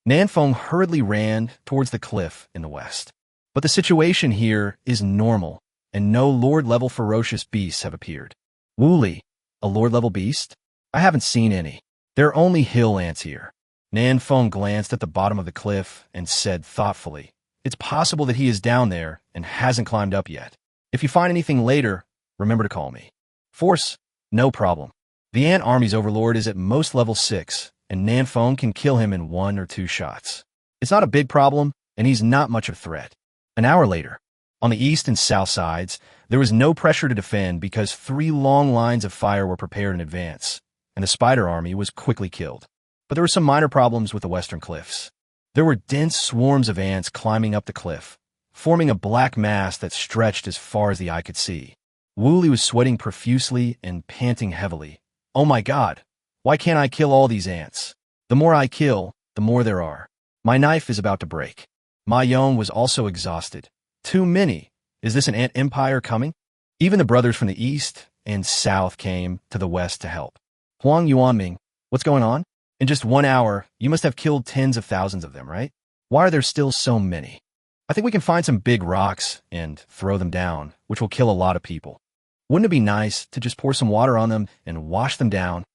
Nan Feng hurriedly ran towards the cliff in the west. But the situation here is normal, and no lord-level ferocious beasts have appeared. Wooly, a lord-level beast? I haven't seen any. There are only hill ants here. Nan Feng glanced at the bottom of the cliff and said thoughtfully, it's possible that he is down there and hasn't climbed up yet. If you find anything later, remember to call me. Force, no problem. The ant army's overlord is at most level 6, and Nan Feng can kill him in 1 or 2 shots. It's not a big problem, and he's not much of a threat. An hour later, on the east and south sides, there was no pressure to defend because 3 long lines of fire were prepared in advance, and the spider army was quickly killed. But there were some minor problems with the western cliffs. There were dense swarms of ants climbing up the cliff, forming a black mass that stretched as far as the eye could see. Wooly was sweating profusely and panting heavily. Oh my god, why can't I kill all these ants? The more I kill, the more there are. My knife is about to break. Ma Yon was also exhausted. Too many. Is this an ant empire coming? Even the brothers from the east and south came to the west to help. Huang Yuanming, what's going on? In just 1 hour, you must have killed tens of thousands of them, right? Why are there still so many? I think we can find some big rocks and throw them down, which will kill a lot of people. Wouldn't it be nice to just pour some water on them and wash them down?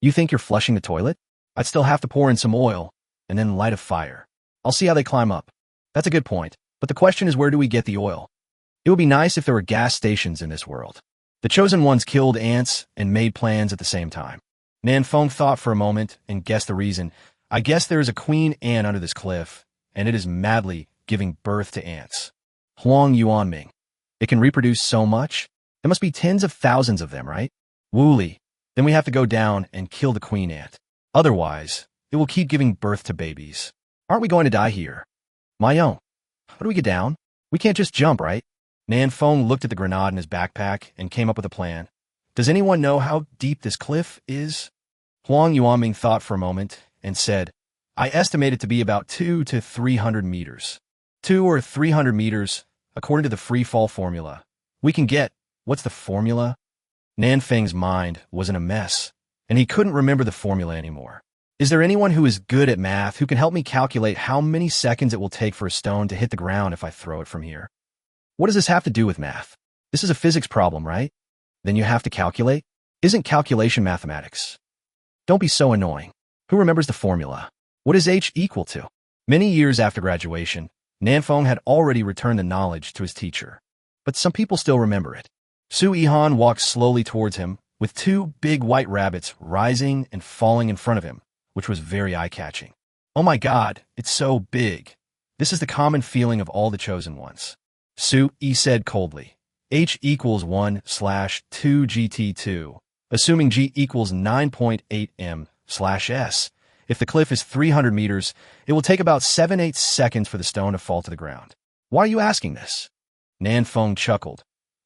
You think you're flushing the toilet? I'd still have to pour in some oil and then light a fire. I'll see how they climb up. That's a good point, but the question is, where do we get the oil? It would be nice if there were gas stations in this world. The chosen ones killed ants and made plans at the same time. Nan Feng thought for a moment and guessed the reason. I guess there is a queen ant under this cliff, and it is madly giving birth to ants. Huang Yuanming. It can reproduce so much? There must be tens of thousands of them, right? Wooly. Then we have to go down and kill the queen ant. Otherwise, it will keep giving birth to babies. Aren't we going to die here? Mayon, how do we get down? We can't just jump, right? Nan Feng looked at the grenade in his backpack and came up with a plan. Does anyone know how deep this cliff is? Huang Yuanming thought for a moment and said, I estimate it to be about 200 to 300 meters. 200 or 300 meters, according to the free fall formula. We can get, what's the formula? Nan Feng's mind was in a mess, and he couldn't remember the formula anymore. Is there anyone who is good at math who can help me calculate how many seconds it will take for a stone to hit the ground if I throw it from here? What does this have to do with math? This is a physics problem, right? Then you have to calculate? Isn't calculation mathematics? Don't be so annoying. Who remembers the formula? What is H equal to? Many years after graduation, Nan Feng had already returned the knowledge to his teacher. But some people still remember it. Su Yihan walked slowly towards him, with 2 big white rabbits rising and falling in front of him, which was very eye-catching. Oh my god, it's so big. This is the common feeling of all the chosen ones. Su Yi said coldly. H equals 1/2GT2, assuming G equals 9.8 m/s. If the cliff is 300 meters, it will take about 7-8 seconds for the stone to fall to the ground. Why are you asking this? Nan Feng chuckled.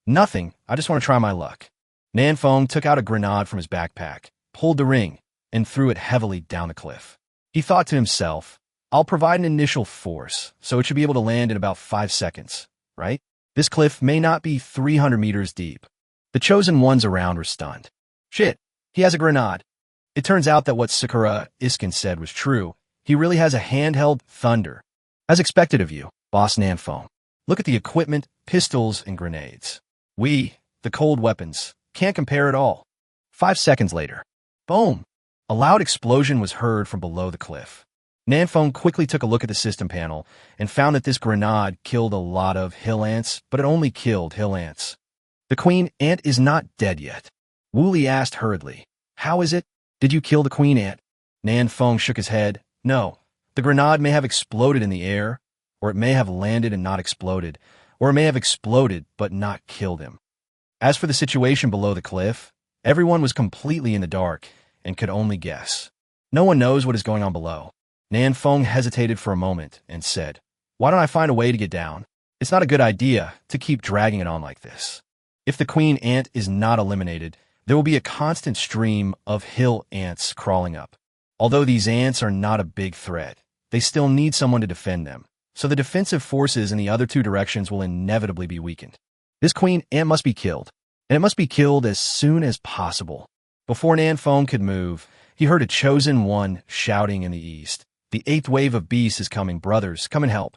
Nothing, I just want to try my luck. Nan Feng took out a grenade from his backpack, pulled the ring, and threw it heavily down the cliff. He thought to himself, I'll provide an initial force, so it should be able to land in about 5 seconds, right? This cliff may not be 300 meters deep. The chosen ones around were stunned. Shit, he has a grenade. It turns out that what Sakura Iskin said was true. He really has a handheld thunder. As expected of you, Boss Nan Feng. Look at the equipment, pistols, and grenades. We, the cold weapons, can't compare at all. 5 seconds later. Boom! A loud explosion was heard from below the cliff. Nan Feng quickly took a look at the system panel and found that this grenade killed a lot of hill ants, but it only killed hill ants. The queen ant is not dead yet. Wooly asked hurriedly, How is it? Did you kill the queen ant? Nan Feng shook his head. No, the grenade may have exploded in the air, or it may have landed and not exploded, or it may have exploded but not killed him. As for the situation below the cliff, everyone was completely in the dark and could only guess. No one knows what is going on below. Nan Feng hesitated for a moment and said, Why don't I find a way to get down? It's not a good idea to keep dragging it on like this. If the queen ant is not eliminated, there will be a constant stream of hill ants crawling up. Although these ants are not a big threat, they still need someone to defend them, so the defensive forces in the other two directions will inevitably be weakened. This queen ant must be killed, and it must be killed as soon as possible. Before Nanfeng could move, he heard a chosen one shouting in the east. The 8th wave of beasts is coming, brothers, come and help.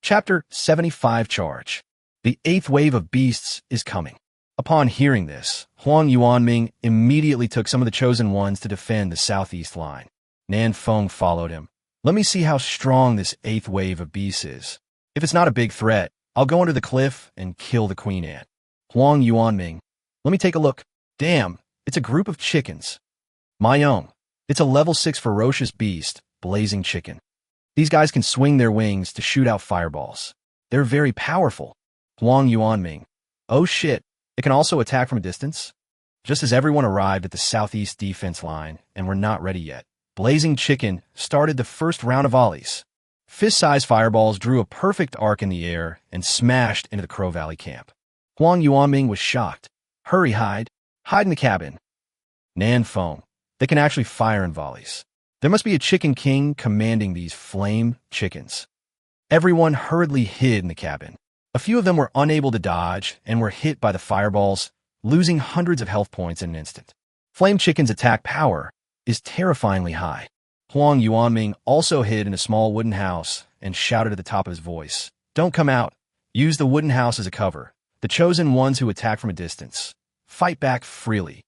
Chapter 75 Charge. The 8th wave of beasts is coming. Upon hearing this, Huang Yuanming immediately took some of the chosen ones to defend the southeast line. Nanfeng followed him. Let me see how strong this 8th wave of beasts is. If it's not a big threat, I'll go under the cliff and kill the queen ant. Huang Yuanming. Let me take a look. Damn, it's a group of chickens. Mayong. It's a level 6 ferocious beast, blazing chicken. These guys can swing their wings to shoot out fireballs. They're very powerful. Huang Yuanming. Oh shit, it can also attack from a distance? Just as everyone arrived at the southeast defense line and were not ready yet, Blazing Chicken started the first round of volleys. Fist-sized fireballs drew a perfect arc in the air and smashed into the Crow Valley camp. Huang Yuanming was shocked. Hurry, hide. Hide in the cabin. Nanfeng. They can actually fire in volleys. There must be a chicken king commanding these flame chickens. Everyone hurriedly hid in the cabin. A few of them were unable to dodge and were hit by the fireballs, losing hundreds of health points in an instant. Flame Chicken's attack power is terrifyingly high. Huang Yuanming also hid in a small wooden house and shouted at the top of his voice, "Don't come out. Use the wooden house as a cover. The chosen ones who attack from a distance. Fight back freely."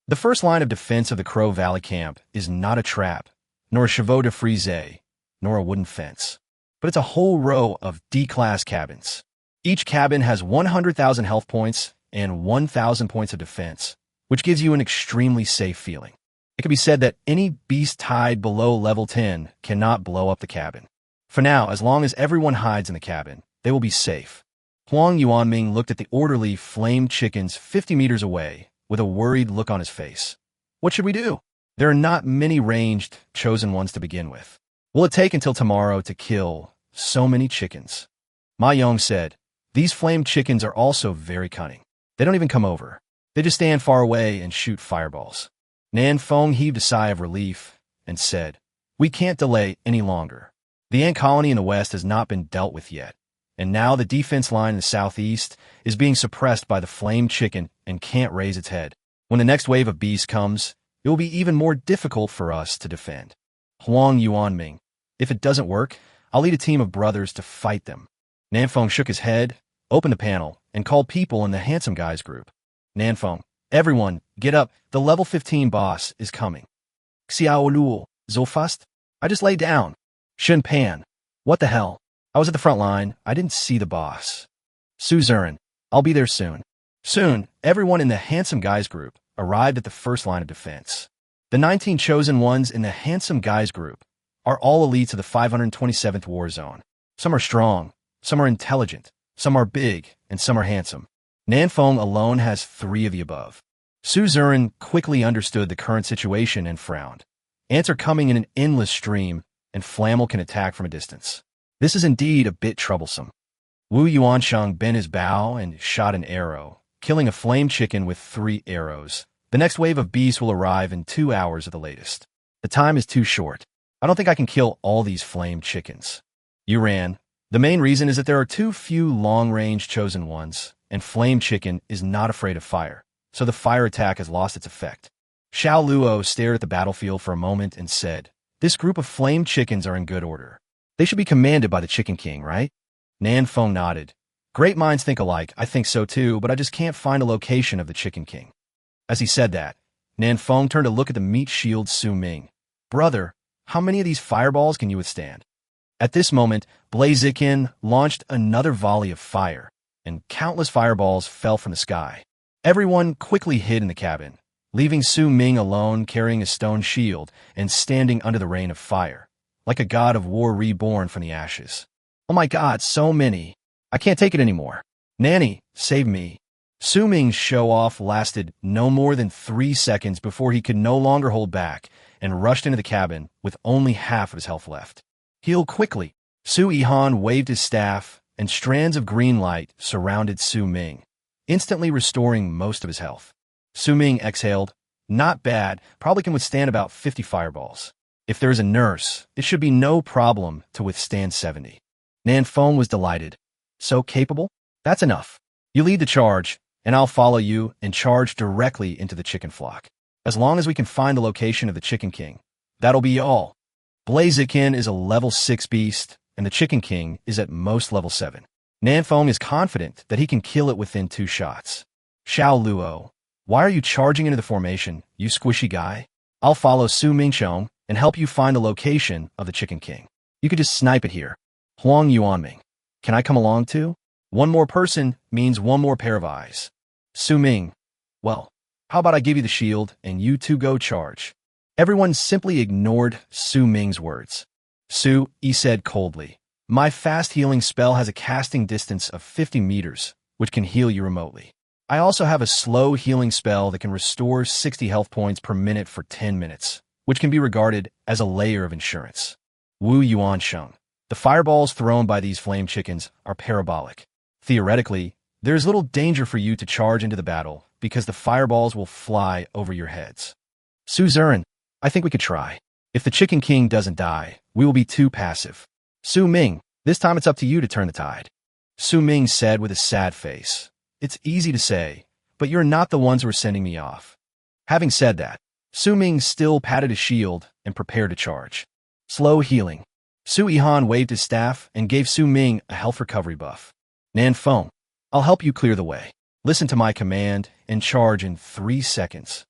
The first line of defense of the Crow Valley camp is not a trap, nor a chevaux de frise, nor a wooden fence, but it's a whole row of D-class cabins. Each cabin has 100,000 health points and 1,000 points of defense, which gives you an extremely safe feeling. It can be said that any beast tied below level 10 cannot blow up the cabin. For now, as long as everyone hides in the cabin, they will be safe. Huang Yuanming looked at the orderly flame chickens 50 meters away with a worried look on his face. What should we do? There are not many ranged chosen ones to begin with. Will it take until tomorrow to kill so many chickens? Ma Yong said, "These flame chickens are also very cunning. They don't even come over. They just stand far away and shoot fireballs." Nanfeng heaved a sigh of relief and said, "We can't delay any longer. The ant colony in the west has not been dealt with yet, and now the defense line in the southeast is being suppressed by the flame chicken and can't raise its head. When the next wave of beasts comes, it will be even more difficult for us to defend." Huang Yuanming. "If it doesn't work, I'll lead a team of brothers to fight them." Nanfeng shook his head, opened the panel, and called people in the Handsome Guys group. Nanfeng. "Everyone, get up. The level 15 boss is coming." Xiao Luo. "Zofast? I just laid down." Shen Pan. "What the hell? I was at the front line. I didn't see the boss." Su Zurin. "I'll be there soon." Soon, everyone in the Handsome Guys group arrived at the first line of defense. The 19 chosen ones in the Handsome Guys group are all elites of the 527th War Zone. Some are strong, some are intelligent, some are big, and some are handsome. Nanfeng alone has 3 of the above. Su Zurin quickly understood the current situation and frowned. Ants are coming in an endless stream, and Flammel can attack from a distance. This is indeed a bit troublesome. Wu Yuansheng bent his bow and shot an arrow, killing a flame chicken with 3 arrows. The next wave of beasts will arrive in 2 hours at the latest. The time is too short. I don't think I can kill all these flame chickens. You ran. The main reason is that there are too few long-range chosen ones, and Flame Chicken is not afraid of fire, so the fire attack has lost its effect. Xiao Luo stared at the battlefield for a moment and said, "This group of flame chickens are in good order. They should be commanded by the Chicken King, right?" Nanfeng nodded. "Great minds think alike. I think so too, but I just can't find a location of the Chicken King." As he said that, Nanfeng turned to look at the meat shield Su Ming. "Brother, how many of these fireballs can you withstand?" At this moment, Blaziken launched another volley of fire, and countless fireballs fell from the sky. Everyone quickly hid in the cabin, leaving Su Ming alone carrying a stone shield and standing under the rain of fire, like a god of war reborn from the ashes. "Oh my god, so many. I can't take it anymore. Nanny, save me." Su Ming's show-off lasted no more than 3 seconds before he could no longer hold back and rushed into the cabin with only half of his health left. "Heal quickly." Su Yihan waved his staff, and strands of green light surrounded Su Ming, instantly restoring most of his health. Su Ming exhaled. Not bad, probably can withstand about 50 fireballs. If there is a nurse, it should be no problem to withstand 70. Nanfeng was delighted. So capable? That's enough. You lead the charge, and I'll follow you and charge directly into the chicken flock. As long as we can find the location of the Chicken King, that'll be all. Blaziken is a level 6 beast, and the Chicken King is at most level 7. Nanfeng is confident that he can kill it within 2 shots. Xiao Luo, why are you charging into the formation, you squishy guy? I'll follow Su Mingchong and help you find the location of the Chicken King. You could just snipe it here. Huang Yuanming, can I come along too? One more person means one more pair of eyes. Su Ming, well, how about I give you the shield and you two go charge? Everyone simply ignored Su Ming's words. Su Yi said coldly, my fast healing spell has a casting distance of 50 meters, which can heal you remotely. I also have a slow healing spell that can restore 60 health points per minute for 10 minutes, which can be regarded as a layer of insurance. Wu Yuansheng, the fireballs thrown by these flame chickens are parabolic. Theoretically, there is little danger for you to charge into the battle because the fireballs will fly over your heads. Su Zuren, I think we could try. If the Chicken King doesn't die, we will be too passive. Su Ming, this time it's up to you to turn the tide. Su Ming said with a sad face. It's easy to say, but you're not the ones who are sending me off. Having said that, Su Ming still patted his shield and prepared to charge. Slow healing. Su Yihan waved his staff and gave Su Ming a health recovery buff. Nanfeng, I'll help you clear the way. Listen to my command and charge in 3 seconds.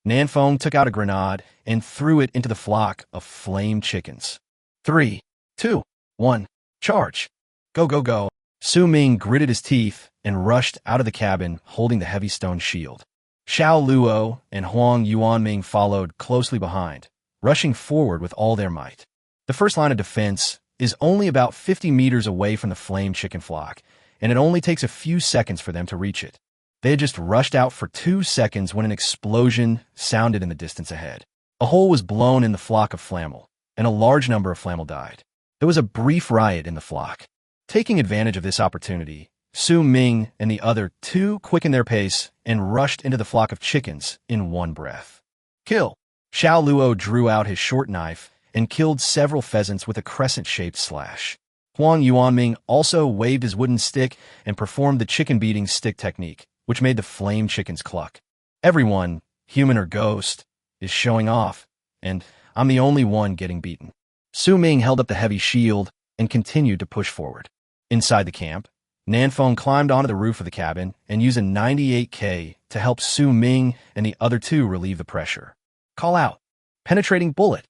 Nanfeng took out a grenade and threw it into the flock of flame chickens. 3, 2, 1, charge. Go, go, go. Su Ming gritted his teeth and rushed out of the cabin holding the heavy stone shield. Xiao Luo and Huang Yuanming followed closely behind, rushing forward with all their might. The first line of defense is only about 50 meters away from the flame chicken flock, and it only takes a few seconds for them to reach it. They had just rushed out for 2 seconds when an explosion sounded in the distance ahead. A hole was blown in the flock of flammel, and a large number of flammel died. There was a brief riot in the flock. Taking advantage of this opportunity, Su Ming and the other 2 quickened their pace and rushed into the flock of chickens in one breath. Kill! Xiao Luo drew out his short knife and killed several pheasants with a crescent-shaped slash. Huang Yuanming also waved his wooden stick and performed the chicken-beating stick technique, which made the flame chickens cluck. Everyone, human or ghost, is showing off, and I'm the only one getting beaten. Su Ming held up the heavy shield and continued to push forward. Inside the camp, Nanfeng climbed onto the roof of the cabin and used a 98K to help Su Ming and the other 2 relieve the pressure. Call out. Penetrating bullet.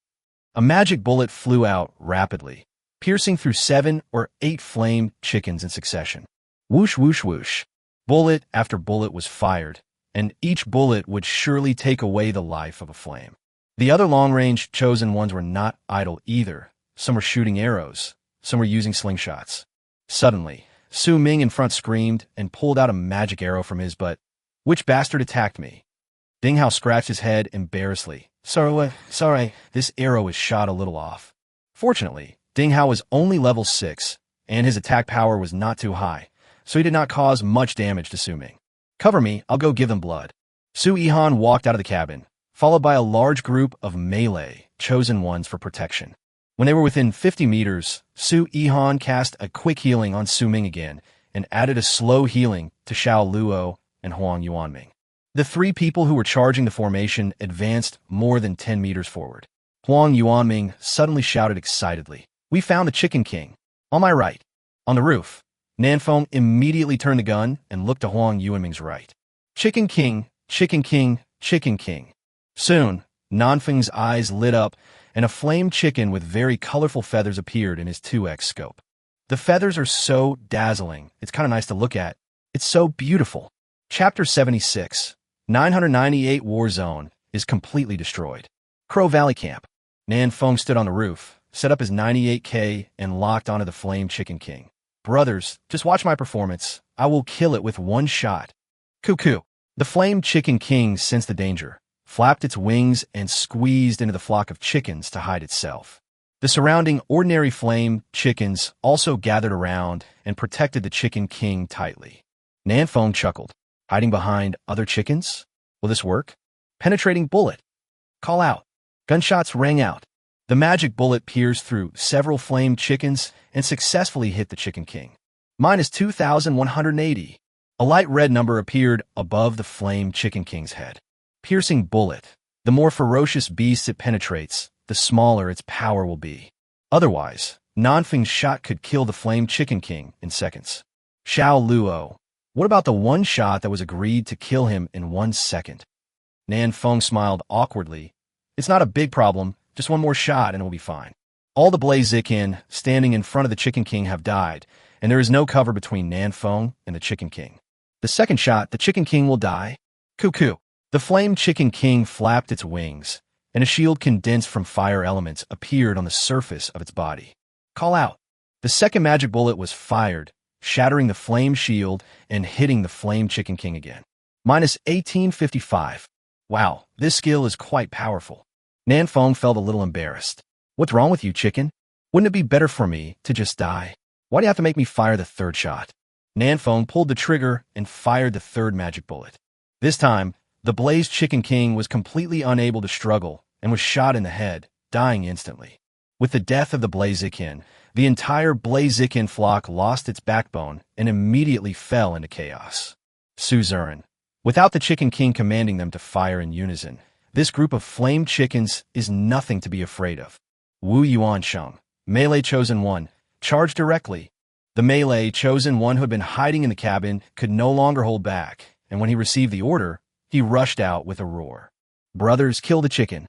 A magic bullet flew out rapidly, piercing through 7 or 8 flame chickens in succession. Whoosh, whoosh, whoosh. Bullet after bullet was fired, and each bullet would surely take away the life of a flame. The other long-range chosen ones were not idle either. Some were shooting arrows, some were using slingshots. Suddenly, Su Ming in front screamed and pulled out a magic arrow from his butt. Which bastard attacked me? Ding Hao scratched his head embarrassedly. Sorry, this arrow is shot a little off. Fortunately, Ding Hao was only level 6, and his attack power was not too high, so he did not cause much damage to Su Ming. Cover me, I'll go give them blood. Su Yihan walked out of the cabin, followed by a large group of melee, chosen ones for protection. When they were within 50 meters, Su Yihan cast a quick healing on Su Ming again and added a slow healing to Xiao Luo and Huang Yuanming. The 3 people who were charging the formation advanced more than 10 meters forward. Huang Yuanming suddenly shouted excitedly, "We found the Chicken King! On my right!" On the roof, Nanfeng immediately turned the gun and looked to Huang Yuanming's right. Chicken King, Chicken King, Chicken King. Soon, Nanfeng's eyes lit up and a flame chicken with very colorful feathers appeared in his 2x scope. The feathers are so dazzling, it's kind of nice to look at. It's so beautiful. Chapter 76, 998 War Zone, is completely destroyed. Crow Valley Camp. Nanfeng stood on the roof, set up his 98K, and locked onto the flame Chicken King. Brothers, just watch my performance. I will kill it with one shot. Cuckoo. The flame Chicken King sensed the danger, flapped its wings, and squeezed into the flock of chickens to hide itself. The surrounding ordinary flame chickens also gathered around and protected the Chicken King tightly. Nanfeng chuckled. Hiding behind other chickens? Will this work? Penetrating bullet. Call out. Gunshots rang out. The magic bullet pierced through several flame chickens and successfully hit the Chicken King. Minus 2,180. A light red number appeared above the flame Chicken King's head. Piercing bullet. The more ferocious beast it penetrates, the smaller its power will be. Otherwise, Nanfeng's shot could kill the flame Chicken King in seconds. Xiao Luo. What about the one shot that was agreed to kill him in 1 second? Nanfeng smiled awkwardly. It's not a big problem, just one more shot and it will be fine. All the Blaziken standing in front of the Chicken King have died, and there is no cover between Nanfeng and the Chicken King. The second shot, the Chicken King will die. Cuckoo. The flame Chicken King flapped its wings, and a shield condensed from fire elements appeared on the surface of its body. Call out. The second magic bullet was fired, shattering the flame shield and hitting the flame Chicken King again. Minus 1855. Wow, this skill is quite powerful. Nanfeng felt a little embarrassed. What's wrong with you, chicken? Wouldn't it be better for me to just die? Why do you have to make me fire the third shot? Nanfeng pulled the trigger and fired the third magic bullet. This time, the blazed Chicken King was completely unable to struggle and was shot in the head, dying instantly. With the death of the Blaziken, the entire Blaziken flock lost its backbone and immediately fell into chaos. Suzerain. Without the Chicken King commanding them to fire in unison, this group of flame chickens is nothing to be afraid of. Wu Yuansheng, Melee Chosen One, charged directly. The Melee Chosen One who had been hiding in the cabin could no longer hold back, and when he received the order, he rushed out with a roar. Brothers, kill the chicken.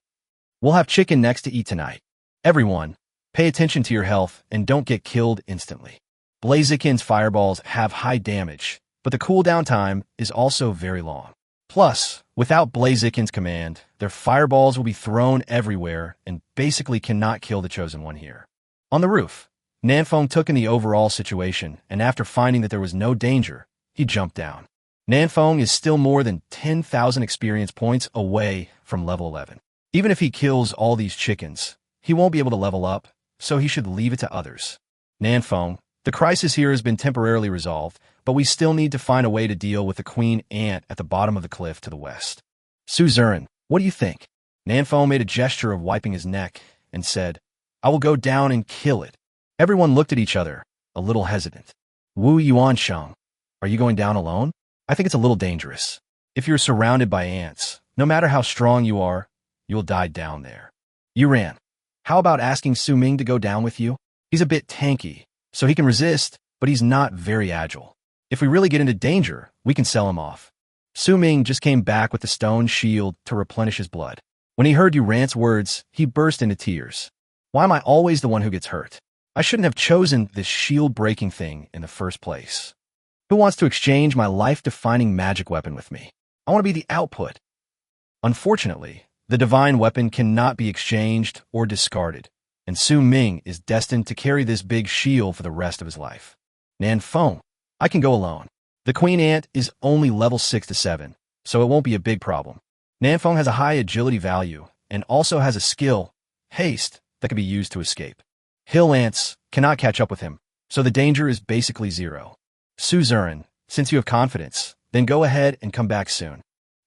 We'll have chicken next to eat tonight. Everyone, pay attention to your health and don't get killed instantly. Blaziken's fireballs have high damage, but the cooldown time is also very long. Plus, without Blaziken's command, their fireballs will be thrown everywhere and basically cannot kill the Chosen One here. On the roof, Nanfeng took in the overall situation, and after finding that there was no danger, he jumped down. Nanfeng is still more than 10,000 experience points away from level 11. Even if he kills all these chickens, he won't be able to level up, so he should leave it to others. Nanfeng, the crisis here has been temporarily resolved, but we still need to find a way to deal with the queen ant at the bottom of the cliff to the west. Suzerain, what do you think? Nanfeng made a gesture of wiping his neck and said, I will go down and kill it. Everyone looked at each other, a little hesitant. Wu Yuansheng, are you going down alone? I think it's a little dangerous. If you're surrounded by ants, no matter how strong you are, you'll die down there. Yuran, how about asking Su Ming to go down with you? He's a bit tanky, so he can resist, but he's not very agile. If we really get into danger, we can sell him off. Su Ming just came back with the stone shield to replenish his blood. When he heard Yuran's words, he burst into tears. Why am I always the one who gets hurt? I shouldn't have chosen this shield-breaking thing in the first place. Who wants to exchange my life-defining magic weapon with me? I want to be the output. Unfortunately, the divine weapon cannot be exchanged or discarded, and Su Ming is destined to carry this big shield for the rest of his life. Nanfeng, I can go alone. The queen ant is only level 6 to 7, so it won't be a big problem. Nanfeng has a high agility value and also has a skill, haste, that can be used to escape. Hill ants cannot catch up with him, so the danger is basically zero. Suzerain, since you have confidence, then go ahead and come back soon.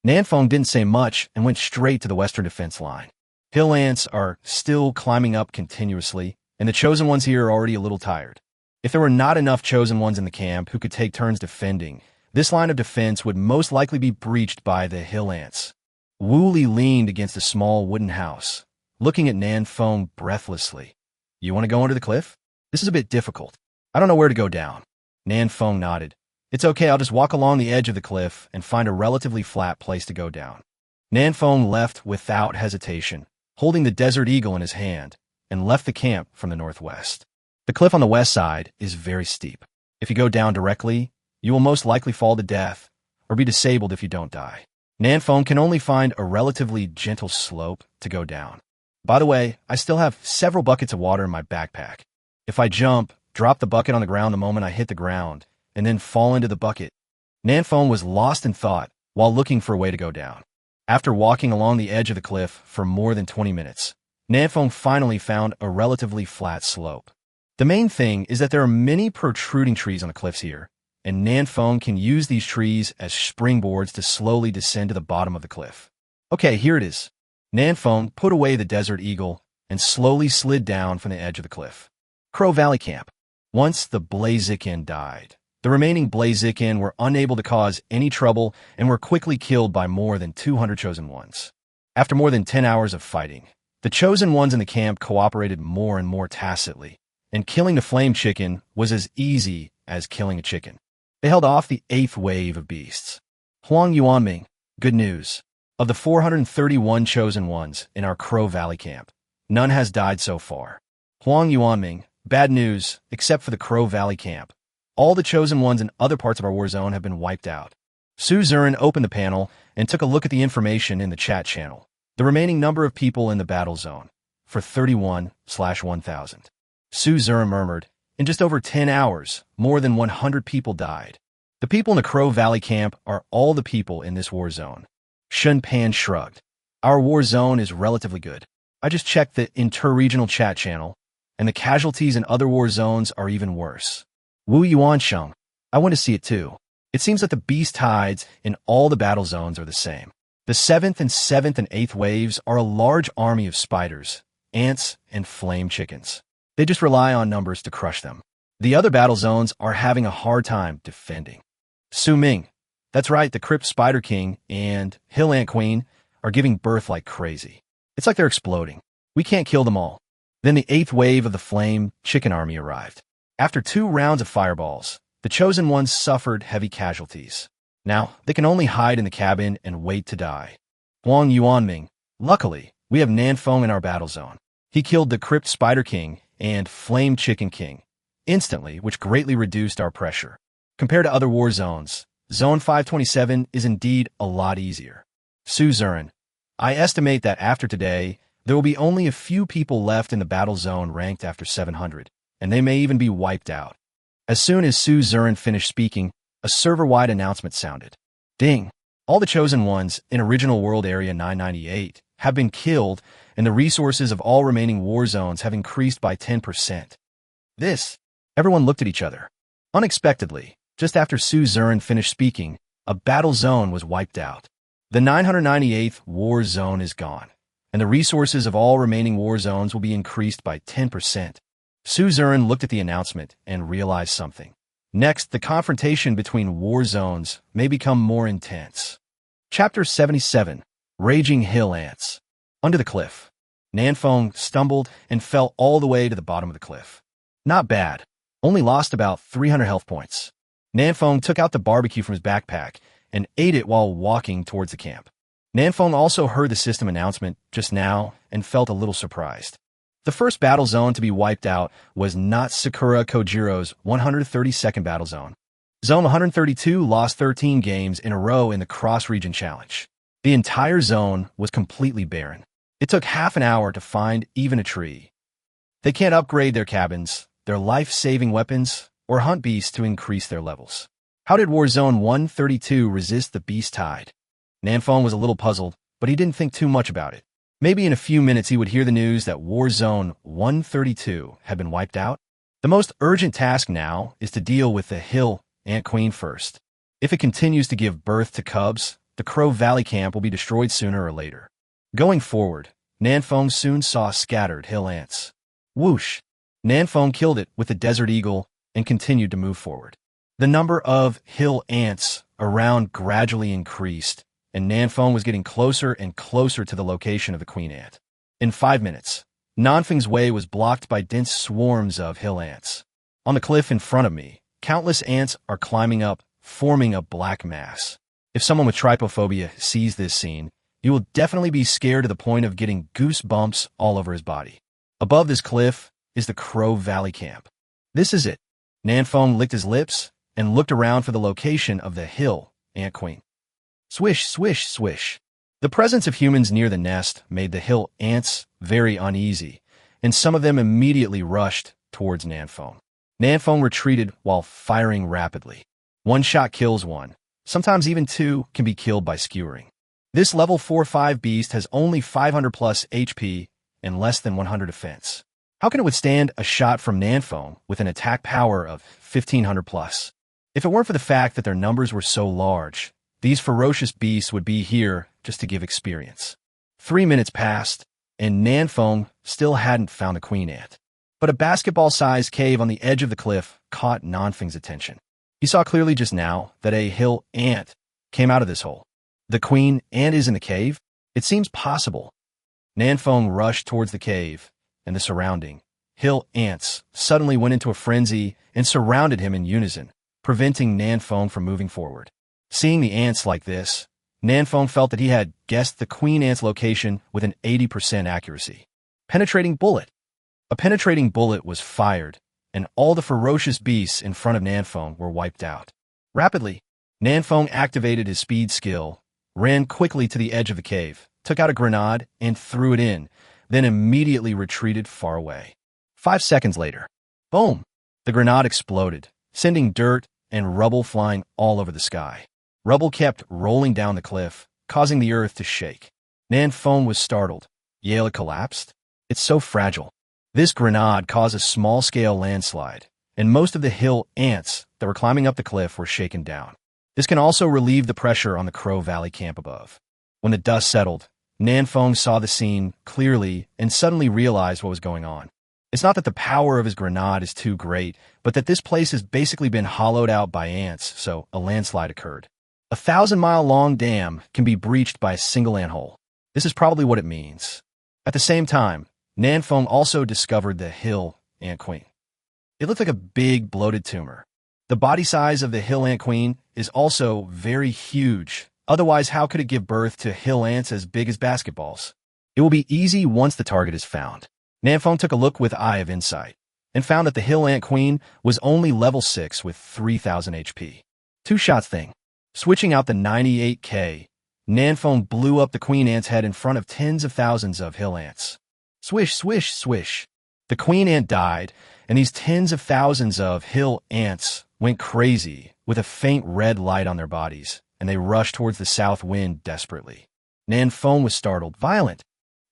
Nanfeng didn't say much and went straight to the western defense line. Hill ants are still climbing up continuously, and the Chosen Ones here are already a little tired. If there were not enough Chosen Ones in the camp who could take turns defending, this line of defense would most likely be breached by the hill ants. Wu Li leaned against a small wooden house, looking at Nanfeng breathlessly. You want to go under the cliff? This is a bit difficult. I don't know where to go down. Nanfeng nodded. It's okay, I'll just walk along the edge of the cliff and find a relatively flat place to go down. Nanfeng left without hesitation, holding the Desert Eagle in his hand, and left the camp from the northwest. The cliff on the west side is very steep. If you go down directly, you will most likely fall to death, or be disabled if you don't die. Nanfeng can only find a relatively gentle slope to go down. By the way, I still have several buckets of water in my backpack. If I jump, drop the bucket on the ground the moment I hit the ground, and then fall into the bucket. Nanfeng was lost in thought while looking for a way to go down. After walking along the edge of the cliff for more than 20 minutes, Nanfeng finally found a relatively flat slope. The main thing is that there are many protruding trees on the cliffs here, and Nanfeng can use these trees as springboards to slowly descend to the bottom of the cliff. Okay, here it is. Nanfeng put away the Desert Eagle and slowly slid down from the edge of the cliff. Crow Valley Camp. Once the Blaziken died, the remaining Blaziken were unable to cause any trouble and were quickly killed by more than 200 Chosen Ones. After more than 10 hours of fighting, the Chosen Ones in the camp cooperated more and more tacitly, and killing the Flame Chicken was as easy as killing a chicken. They held off the 8th wave of beasts. Huang Yuanming, good news. Of the 431 Chosen Ones in our Crow Valley camp, none has died so far. Huang Yuanming, bad news, except for the Crow Valley camp. All the Chosen Ones in other parts of our war zone have been wiped out. Su Zurin opened the panel and took a look at the information in the chat channel. The remaining number of people in the battle zone, for 31/1000. Su Zurin murmured, in just over 10 hours, more than 100 people died. The people in the Crow Valley camp are all the people in this war zone. Shun Pan shrugged. Our war zone is relatively good. I just checked the inter-regional chat channel, and the casualties in other war zones are even worse. Wu Yuansheng, I want to see it too. It seems that the beast tides in all the battle zones are the same. The 7th and 8th waves are a large army of spiders, ants, and flame chickens. They just rely on numbers to crush them. The other battle zones are having a hard time defending. Su Ming, that's right, the Crypt Spider King and Hill Ant Queen are giving birth like crazy. It's like they're exploding. We can't kill them all. Then the 8th wave of the Flame Chicken Army arrived. After 2 rounds of fireballs, the Chosen Ones suffered heavy casualties. Now, they can only hide in the cabin and wait to die. Huang Yuanming, luckily, we have Nanfeng in our battle zone. He killed the Crypt Spider King and Flame Chicken King instantly, which greatly reduced our pressure. Compared to other war zones, Zone 527 is indeed a lot easier. Su Zurin, I estimate that after today, there will be only a few people left in the battle zone ranked after 700, and they may even be wiped out. As soon as Su Zurin finished speaking, a server-wide announcement sounded. Ding! All the Chosen Ones in Original World Area 998 have been killed, and the resources of all remaining war zones have increased by 10%. Everyone looked at each other. Unexpectedly, just after Su Zurin finished speaking, a battle zone was wiped out. The 998th war zone is gone, and the resources of all remaining war zones will be increased by 10%. Su Zurin looked at the announcement and realized something. Next, the confrontation between war zones may become more intense. Chapter 77, Raging Hill Ants. Under the cliff, Nanfeng stumbled and fell all the way to the bottom of the cliff. Not bad, only lost about 300 health points. Nanfeng took out the barbecue from his backpack and ate it while walking towards the camp. Nanfeng also heard the system announcement just now and felt a little surprised. The first battle zone to be wiped out was not Sakura Kojiro's 132nd battle zone. Zone 132 lost 13 games in a row in the cross-region challenge. The entire zone was completely barren. It took half an hour to find even a tree. They can't upgrade their cabins, their life-saving weapons, or hunt beasts to increase their levels. How did War Zone 132 resist the beast tide? Nanfeng was a little puzzled, but he didn't think too much about it. Maybe in a few minutes he would hear the news that War Zone 132 had been wiped out. The most urgent task now is to deal with the Hill Ant Queen first. If it continues to give birth to cubs, the Crow Valley camp will be destroyed sooner or later. Going forward, Nanfeng soon saw scattered hill ants. Whoosh! Nanfeng killed it with the Desert Eagle and continued to move forward. The number of hill ants around gradually increased, and Nanfeng was getting closer and closer to the location of the queen ant. In 5 minutes, Nanfeng's way was blocked by dense swarms of hill ants. On the cliff in front of me, countless ants are climbing up, forming a black mass. If someone with trypophobia sees this scene, you will definitely be scared to the point of getting goosebumps all over his body. Above this cliff is the Crow Valley camp. This is it. Nanfeng licked his lips and looked around for the location of the Hill Ant Queen. Swish, swish, swish. The presence of humans near the nest made the hill ants very uneasy, and some of them immediately rushed towards Nanfeng. Nanfeng retreated while firing rapidly. One shot kills one. Sometimes even two can be killed by skewering. This level 4-5 beast has only 500 plus HP and less than 100 defense. How can it withstand a shot from Nanfeng with an attack power of 1500 plus? If it weren't for the fact that their numbers were so large, these ferocious beasts would be here just to give experience. 3 minutes passed, and Nanfeng still hadn't found the queen ant. But a basketball-sized cave on the edge of the cliff caught Nanfeng's attention. He saw clearly just now that a hill ant came out of this hole. The queen ant is in the cave? It seems possible. Nanfeng rushed towards the cave, and the surrounding hill ants suddenly went into a frenzy and surrounded him in unison, preventing Nanfeng from moving forward. Seeing the ants like this, Nanfeng felt that he had guessed the queen ant's location with an 80% accuracy. Penetrating bullet. A penetrating bullet was fired, and all the ferocious beasts in front of Nanfeng were wiped out. Rapidly, Nanfeng activated his speed skill, ran quickly to the edge of the cave, took out a grenade and threw it in, then immediately retreated far away. 5 seconds later, boom! The grenade exploded, sending dirt and rubble flying all over the sky. Rubble kept rolling down the cliff, causing the earth to shake. Nanfeng was startled. Yale had collapsed? It's so fragile. This grenade caused a small-scale landslide, and most of the hill ants that were climbing up the cliff were shaken down. This can also relieve the pressure on the Crow Valley camp above. When the dust settled, Nanfeng saw the scene clearly and suddenly realized what was going on. It's not that the power of his grenade is too great, but that this place has basically been hollowed out by ants, so a landslide occurred. A 1,000-mile-long dam can be breached by a single anthole. This is probably what it means. At the same time, Nanfeng also discovered the hill ant queen. It looked like a big, bloated tumor. The body size of the hill ant queen is also very huge. Otherwise, how could it give birth to hill ants as big as basketballs? It will be easy once the target is found. Nanfeng took a look with Eye of Insight and found that the hill ant queen was only level 6 with 3000 HP. 2 shots thing. Switching out the 98K, Nanfeng blew up the queen ant's head in front of tens of thousands of hill ants. Swish, swish, swish. The queen ant died, and these tens of thousands of hill ants went crazy with a faint red light on their bodies, and they rushed towards the south wind desperately. Nanfeng was startled. Violent.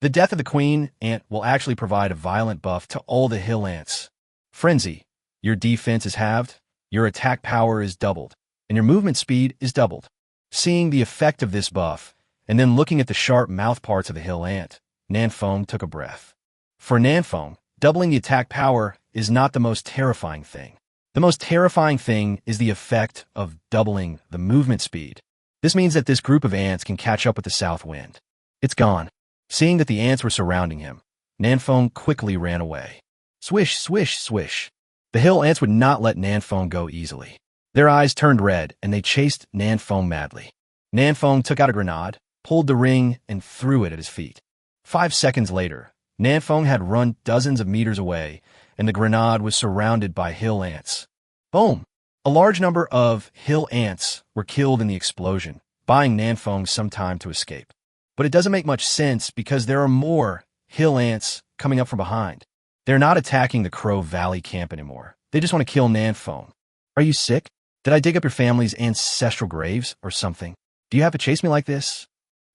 The death of the queen ant will actually provide a violent buff to all the hill ants. Frenzy. Your defense is halved, your attack power is doubled, and your movement speed is doubled. Seeing the effect of this buff, and then looking at the sharp mouth parts of the hill ant, Nanfeng took a breath. For Nanfeng, doubling the attack power is not the most terrifying thing. The most terrifying thing is the effect of doubling the movement speed. This means that this group of ants can catch up with the south wind. It's gone. Seeing that the ants were surrounding him, Nanfeng quickly ran away. Swish, swish, swish. The hill ants would not let Nanfeng go easily. Their eyes turned red, and they chased Nanfeng madly. Nanfeng took out a grenade, pulled the ring, and threw it at his feet. 5 seconds later, Nanfeng had run dozens of meters away, and the grenade was surrounded by hill ants. Boom! A large number of hill ants were killed in the explosion, buying Nanfeng some time to escape. But it doesn't make much sense because there are more hill ants coming up from behind. They're not attacking the Crow Valley camp anymore. They just want to kill Nanfeng. Are you sick? Did I dig up your family's ancestral graves or something? Do you have to chase me like this?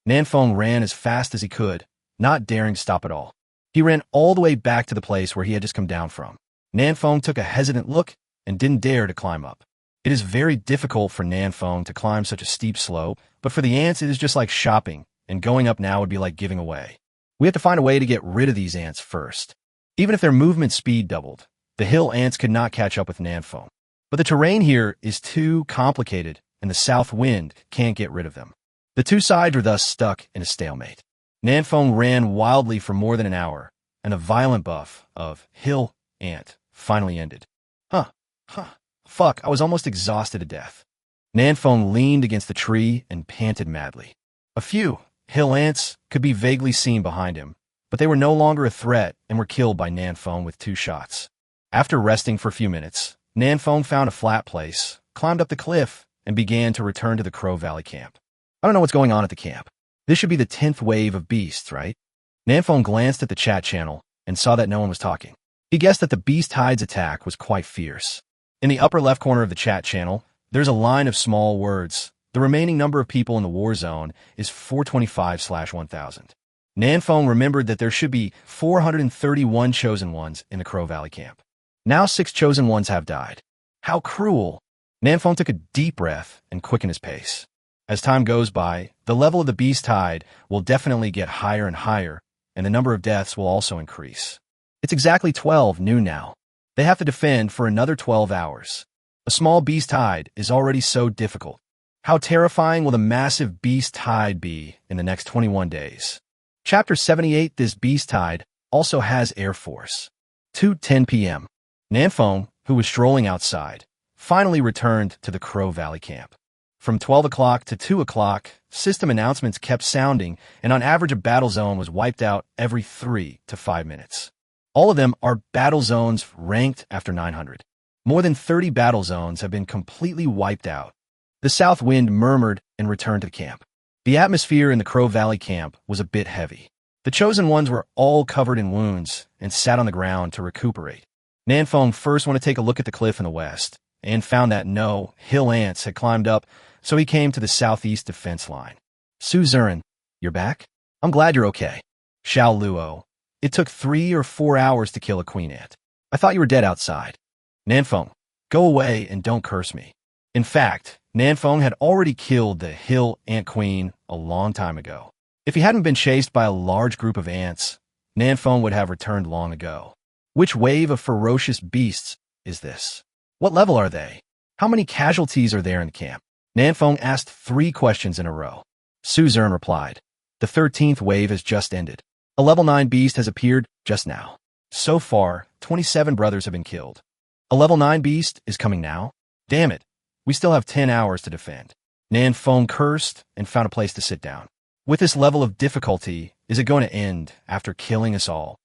Nanfeng ran as fast as he could, not daring to stop at all. He ran all the way back to the place where he had just come down from. Nanfeng took a hesitant look and didn't dare to climb up. It is very difficult for Nanfeng to climb such a steep slope, but for the ants it is just like shopping, and going up now would be like giving away. We have to find a way to get rid of these ants first. Even if their movement speed doubled, the hill ants could not catch up with Nanfeng. But the terrain here is too complicated, and the south wind can't get rid of them. The two sides were thus stuck in a stalemate. Nanfeng ran wildly for more than an hour, and the violent buff of hill ant finally ended. Fuck, I was almost exhausted to death. Nanfeng leaned against the tree and panted madly. A few hill ants could be vaguely seen behind him, but they were no longer a threat and were killed by Nanfeng with 2 shots. After resting for a few minutes, Nanfeng found a flat place, climbed up the cliff, and began to return to the Crow Valley camp. I don't know what's going on at the camp. This should be the 10th wave of beasts, right? Nanfeng glanced at the chat channel and saw that no one was talking. He guessed that the beast tide's attack was quite fierce. In the upper left corner of the chat channel, there's a line of small words. The remaining number of people in the war zone is 425/1000. Nanfeng remembered that there should be 431 chosen ones in the Crow Valley camp. Now 6 chosen ones have died. How cruel! Nanfeng took a deep breath and quickened his pace. As time goes by, the level of the beast tide will definitely get higher and higher, and the number of deaths will also increase. It's exactly 12 noon now. They have to defend for another 12 hours. A small beast tide is already so difficult. How terrifying will the massive beast tide be in the next 21 days? Chapter 78. This beast tide also has Air Force. 2:10 p.m. Nanfeng, who was strolling outside, finally returned to the Crow Valley camp. From 12 o'clock to 2 o'clock, system announcements kept sounding, and on average a battle zone was wiped out every 3 to 5 minutes. All of them are battle zones ranked after 900. More than 30 battle zones have been completely wiped out. The south wind murmured and returned to the camp. The atmosphere in the Crow Valley camp was a bit heavy. The chosen ones were all covered in wounds and sat on the ground to recuperate. Nanfeng first wanted to take a look at the cliff in the west, and found that no hill ants had climbed up, so he came to the southeast defense line. Su Zurin, you're back? I'm glad you're okay. Xiao Luo, it took 3 or 4 hours to kill a queen ant. I thought you were dead outside. Nanfeng, go away and don't curse me. In fact, Nanfeng had already killed the hill ant queen a long time ago. If he hadn't been chased by a large group of ants, Nanfeng would have returned long ago. Which wave of ferocious beasts is this? What level are they? How many casualties are there in the camp? Nanfeng asked 3 questions in a row. Su Zurin replied, the 13th wave has just ended. A level 9 beast has appeared just now. So far, 27 brothers have been killed. A level 9 beast is coming now? Damn it, we still have 10 hours to defend. Nanfeng cursed and found a place to sit down. With this level of difficulty, is it going to end after killing us all?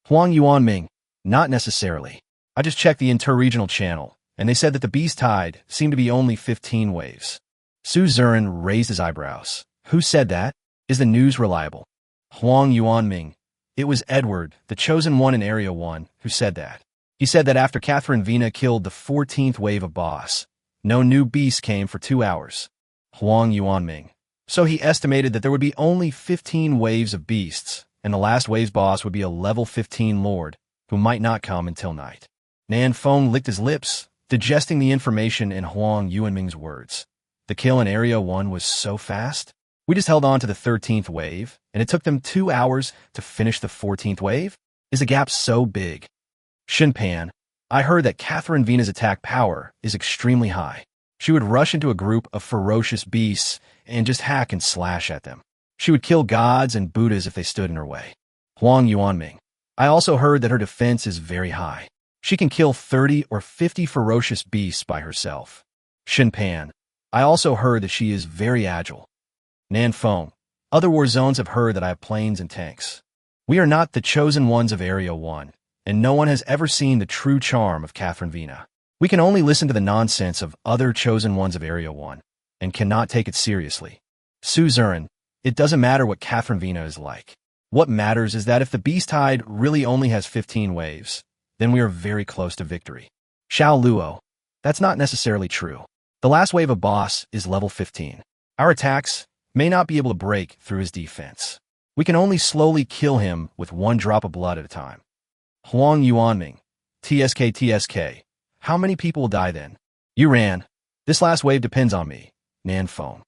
Huang Yuanming, not necessarily. I just checked the interregional channel, and they said that the beast tide seemed to be only 15 waves. Su Zurin raised his eyebrows. Who said that? Is the news reliable? Huang Yuanming. It was Edward, the chosen one in Area 1, who said that. He said that after Catherine Vina killed the 14th wave of boss, no new beast came for 2 hours. Huang Yuanming. So he estimated that there would be only 15 waves of beasts, and the last wave's boss would be a level 15 lord, who might not come until night. Nanfeng licked his lips, digesting the information in Huang Yuanming's words. The kill in Area 1 was so fast? We just held on to the 13th wave, and it took them 2 hours to finish the 14th wave? Is the gap so big? Shinpan, I heard that Catherine Vina's attack power is extremely high. She would rush into a group of ferocious beasts and just hack and slash at them. She would kill gods and Buddhas if they stood in her way. Huang Yuanming, I also heard that her defense is very high. She can kill 30 or 50 ferocious beasts by herself. Shinpan, I also heard that she is very agile. Nanfeng, other war zones have heard that I have planes and tanks. We are not the chosen ones of Area 1, and no one has ever seen the true charm of Catherine Vina. We can only listen to the nonsense of other chosen ones of Area 1, and cannot take it seriously. Su Zurin, it doesn't matter what Catherine Vina is like. What matters is that if the beast tide really only has 15 waves, then we are very close to victory. Xiao Luo, that's not necessarily true. The last wave of boss is level 15. Our attacks may not be able to break through his defense. We can only slowly kill him with 1 drop of blood at a time. Huang Yuanming, TSK, how many people will die then? You ran. This last wave depends on me. Nanfeng.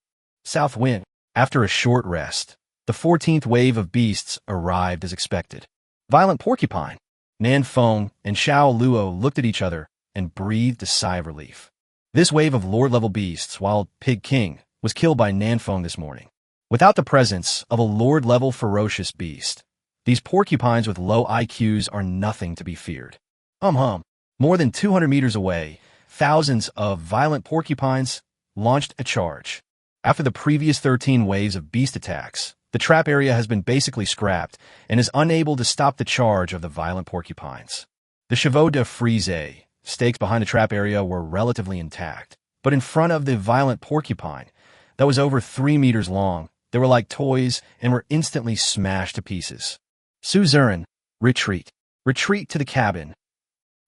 South wind. After a short rest, the 14th wave of beasts arrived as expected. Violent porcupine. Nanfeng and Xiao Luo looked at each other and breathed a sigh of relief. This wave of lord-level beasts, while Pig King, was killed by Nanfeng this morning. Without the presence of a lord-level ferocious beast, these porcupines with low IQs are nothing to be feared. More than 200 meters away, thousands of violent porcupines launched a charge. After the previous 13 waves of beast attacks, the trap area has been basically scrapped and is unable to stop the charge of the violent porcupines. The chevaux de frise, stakes behind the trap area, were relatively intact, but in front of the violent porcupine, that was over 3 meters long, they were like toys and were instantly smashed to pieces. Su Zurin, retreat. Retreat to the cabin.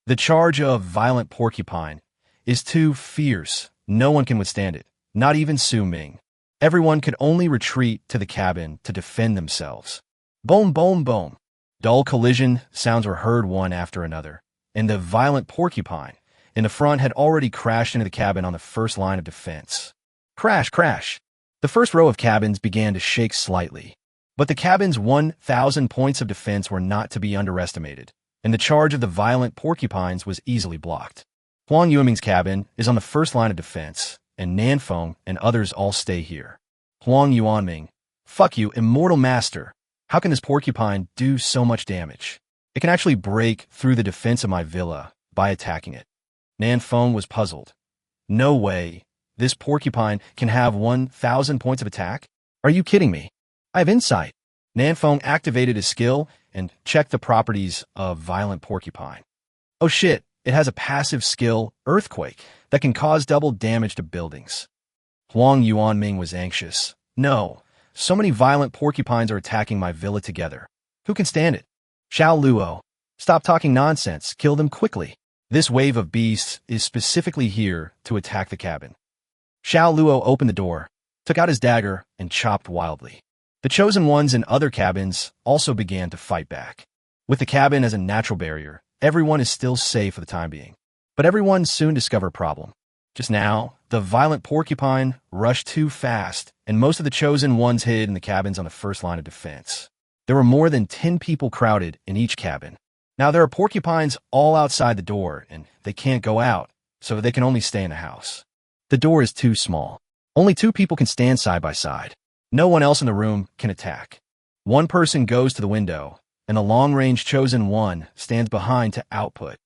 The charge of violent porcupine is too fierce. No one can withstand it, not even Su Ming. Everyone could only retreat to the cabin to defend themselves. Boom, boom, boom. Dull collision sounds were heard one after another, and the violent porcupine in the front had already crashed into the cabin on the first line of defense. Crash, crash. The first row of cabins began to shake slightly, but the cabin's 1,000 points of defense were not to be underestimated, and the charge of the violent porcupines was easily blocked. Huang Yueming's cabin is on the first line of defense, and Nanfeng and others all stay here. Huang Yuanming, fuck you, immortal master. How can this porcupine do so much damage? It can actually break through the defense of my villa by attacking it. Nanfeng was puzzled. No way. This porcupine can have 1,000 points of attack? Are you kidding me? I have insight. Nanfeng activated his skill and checked the properties of violent porcupine. Oh shit, it has a passive skill, Earthquake, that can cause double damage to buildings. Huang Yuanming was anxious. No, so many violent porcupines are attacking my villa together. Who can stand it? Xiao Luo, stop talking nonsense, kill them quickly. This wave of beasts is specifically here to attack the cabin. Xiao Luo opened the door, took out his dagger, and chopped wildly. The chosen ones in other cabins also began to fight back. With the cabin as a natural barrier, everyone is still safe for the time being. But everyone soon discovered a problem. Just now, the violent porcupine rushed too fast, and most of the chosen ones hid in the cabins on the first line of defense. There were more than 10 people crowded in each cabin. Now there are porcupines all outside the door, and they can't go out, so they can only stay in the house. The door is too small. Only 2 people can stand side by side. No one else in the room can attack. One person goes to the window, and the long-range chosen one stands behind to output.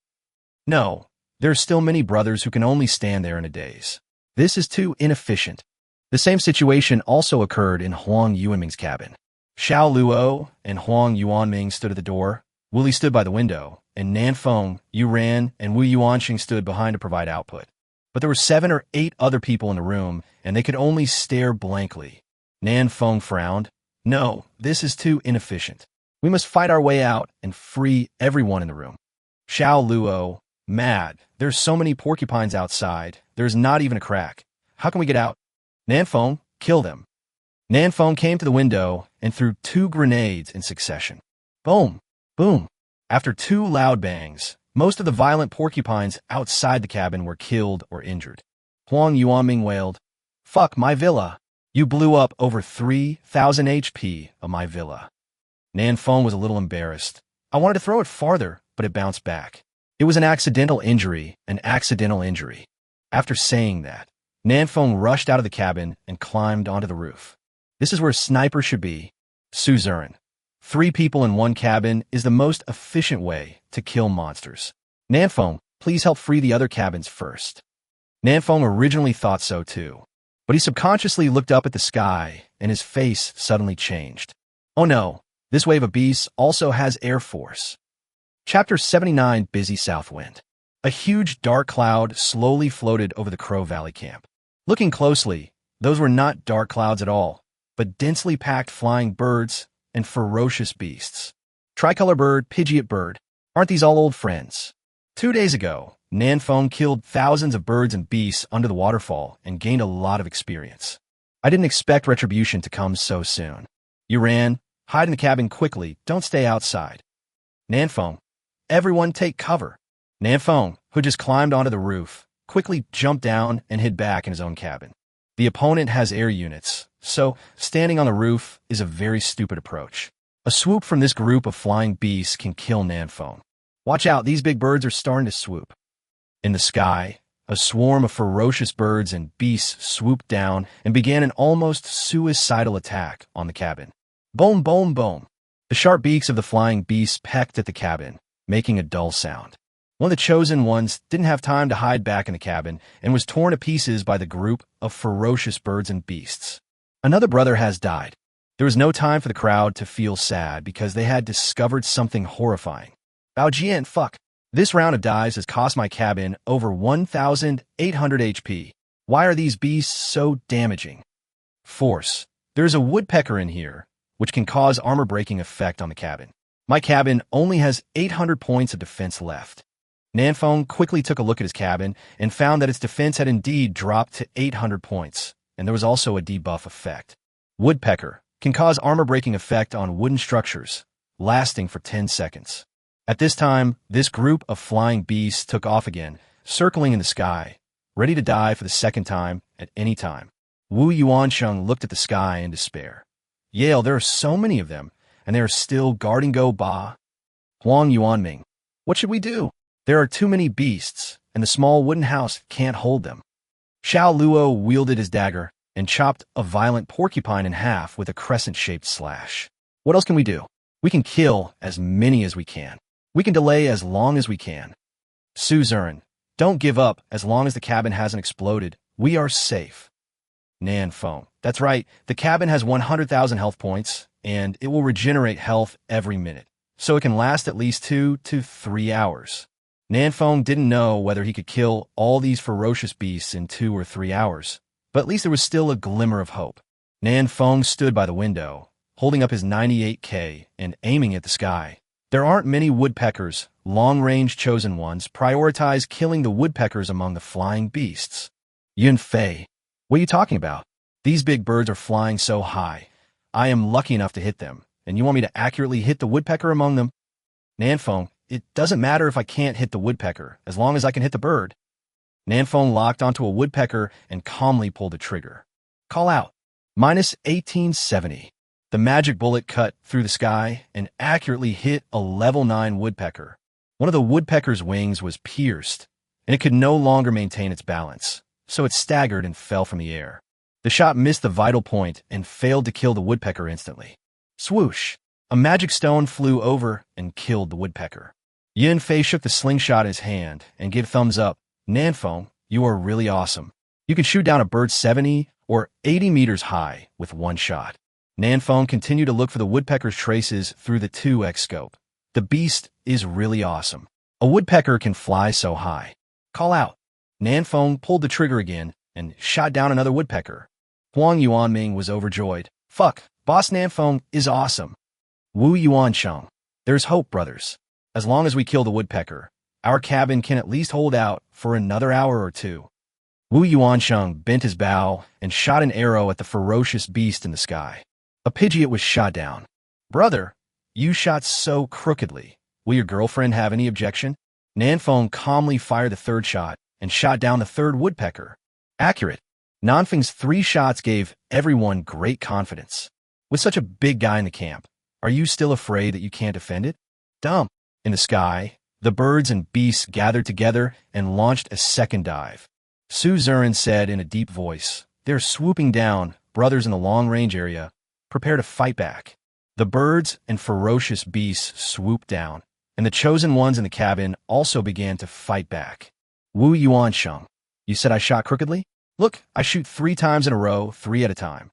No, there are still many brothers who can only stand there in a daze. This is too inefficient. The same situation also occurred in Huang Yuanming's cabin. Xiao Luo and Huang Yuanming stood at the door, Wuli stood by the window, and Nanfeng, Yuran, and Wu Yuanxing stood behind to provide output. But there were 7 or 8 other people in the room, and they could only stare blankly. Nanfeng frowned. No, this is too inefficient. We must fight our way out and free everyone in the room. Xiao Luo, mad. There's so many porcupines outside. There's not even a crack. How can we get out? Nanfeng, kill them. Nanfeng came to the window and threw 2 grenades in succession. Boom, boom. After 2 loud bangs, most of the violent porcupines outside the cabin were killed or injured. Huang Yuanming wailed, fuck my villa. You blew up over 3,000 HP of my villa. Nanfeng was a little embarrassed. I wanted to throw it farther, but it bounced back. It was an accidental injury, an accidental injury. After saying that, Nanfeng rushed out of the cabin and climbed onto the roof. This is where a sniper should be. Suzerain. 3 people in 1 cabin is the most efficient way to kill monsters. Nanfeng, please help free the other cabins first. Nanfeng originally thought so too, but he subconsciously looked up at the sky and his face suddenly changed. Oh no, this wave of beasts also has air force. Chapter 79, Busy Southwind. A huge dark cloud slowly floated over the Crow Valley camp. Looking closely, those were not dark clouds at all, but densely packed flying birds and ferocious beasts. Tricolor bird, Pidgeot bird, aren't these all old friends? 2 days ago, Nanfeng killed thousands of birds and beasts under the waterfall and gained a lot of experience. I didn't expect retribution to come so soon. Yuran, hide in the cabin quickly, don't stay outside. Nanfeng, everyone take cover. Nanfeng, who just climbed onto the roof, quickly jumped down and hid back in his own cabin. The opponent has air units, so standing on the roof is a very stupid approach. A swoop from this group of flying beasts can kill Nanfeng. Watch out, these big birds are starting to swoop. In the sky, a swarm of ferocious birds and beasts swooped down and began an almost suicidal attack on the cabin. Boom, boom, boom. The sharp beaks of the flying beasts pecked at the cabin, making a dull sound. One of the chosen ones didn't have time to hide back in the cabin and was torn to pieces by the group of ferocious birds and beasts. Another brother has died. There was no time for the crowd to feel sad because they had discovered something horrifying. Baojian, fuck. This round of dives has cost my cabin over 1,800 HP. Why are these beasts so damaging? Force. There's a woodpecker in here, which can cause armor-breaking effect on the cabin. My cabin only has 800 points of defense left. Nanfeng quickly took a look at his cabin and found that its defense had indeed dropped to 800 points, and there was also a debuff effect. Woodpecker, can cause armor-breaking effect on wooden structures, lasting for 10 seconds. At this time, this group of flying beasts took off again, circling in the sky, ready to die for the second time at any time. Wu Yuansheng looked at the sky in despair. Yale, there are so many of them, and they are still guarding Go Ba. Huang Yuanming, what should we do? There are too many beasts, and the small wooden house can't hold them. Xiao Luo wielded his dagger and chopped a violent porcupine in half with a crescent-shaped slash. What else can we do? We can kill as many as we can. We can delay as long as we can. Suzerain, don't give up as long as the cabin hasn't exploded. We are safe. Nanfeng, that's right. The cabin has 100,000 health points, and it will regenerate health every minute, so it can last at least 2 to 3 hours. Nanfeng didn't know whether he could kill all these ferocious beasts in 2 or 3 hours, but at least there was still a glimmer of hope. Nanfeng stood by the window, holding up his 98K and aiming at the sky. There aren't many woodpeckers. Long-range chosen ones prioritize killing the woodpeckers among the flying beasts. Yun Fei, what are you talking about? These big birds are flying so high. I am lucky enough to hit them, and you want me to accurately hit the woodpecker among them? Nanfeng, it doesn't matter if I can't hit the woodpecker, as long as I can hit the bird. Nanfeng locked onto a woodpecker and calmly pulled the trigger. Call out. Minus 1870. The magic bullet cut through the sky and accurately hit a level 9 woodpecker. One of the woodpecker's wings was pierced, and it could no longer maintain its balance, so it staggered and fell from the air. The shot missed the vital point and failed to kill the woodpecker instantly. Swoosh! A magic stone flew over and killed the woodpecker. Yin Fei shook the slingshot in his hand and gave thumbs up. Nanfeng, you are really awesome. You can shoot down a bird 70 or 80 meters high with one shot. Nanfeng continued to look for the woodpecker's traces through the 2x scope. The beast is really awesome. A woodpecker can fly so high. Call out. Nanfeng pulled the trigger again and shot down another woodpecker. Huang Yuanming was overjoyed. Fuck, Boss Nanfeng is awesome. Wu Yuansheng, there's hope, brothers. As long as we kill the woodpecker, our cabin can at least hold out for another hour or two. Wu Yuansheng bent his bow and shot an arrow at the ferocious beast in the sky. A Pidgeot was shot down. Brother, you shot so crookedly. Will your girlfriend have any objection? Nanfeng calmly fired the third shot and shot down the third woodpecker. Accurate. Nanfeng's 3 shots gave everyone great confidence. With such a big guy in the camp, are you still afraid that you can't defend it? Dumb. In the sky, the birds and beasts gathered together and launched a second dive. Suzerain said in a deep voice, they're swooping down, brothers in the long-range area. Prepare to fight back. The birds and ferocious beasts swooped down, and the chosen ones in the cabin also began to fight back. Wu Yuansheng, you said I shot crookedly? Look, I shoot 3 times in a row, 3 at a time.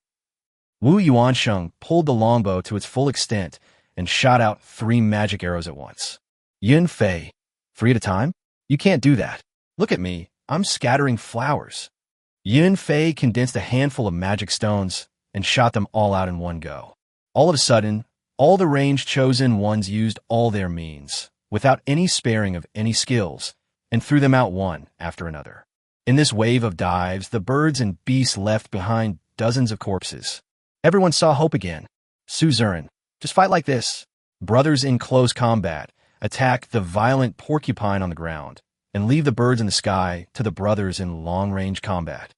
Wu Yuansheng pulled the longbow to its full extent and shot out 3 magic arrows at once. Yun Fei, 3 at a time? You can't do that. Look at me, I'm scattering flowers. Yun Fei condensed a handful of magic stones and shot them all out in one go. All of a sudden, all the ranged chosen ones used all their means, without any sparing of any skills, and threw them out one after another. In this wave of dives, the birds and beasts left behind dozens of corpses. Everyone saw hope again. Suzerain, just fight like this. Brothers in close combat, attack the violent porcupine on the ground, and leave the birds in the sky to the brothers in long-range combat.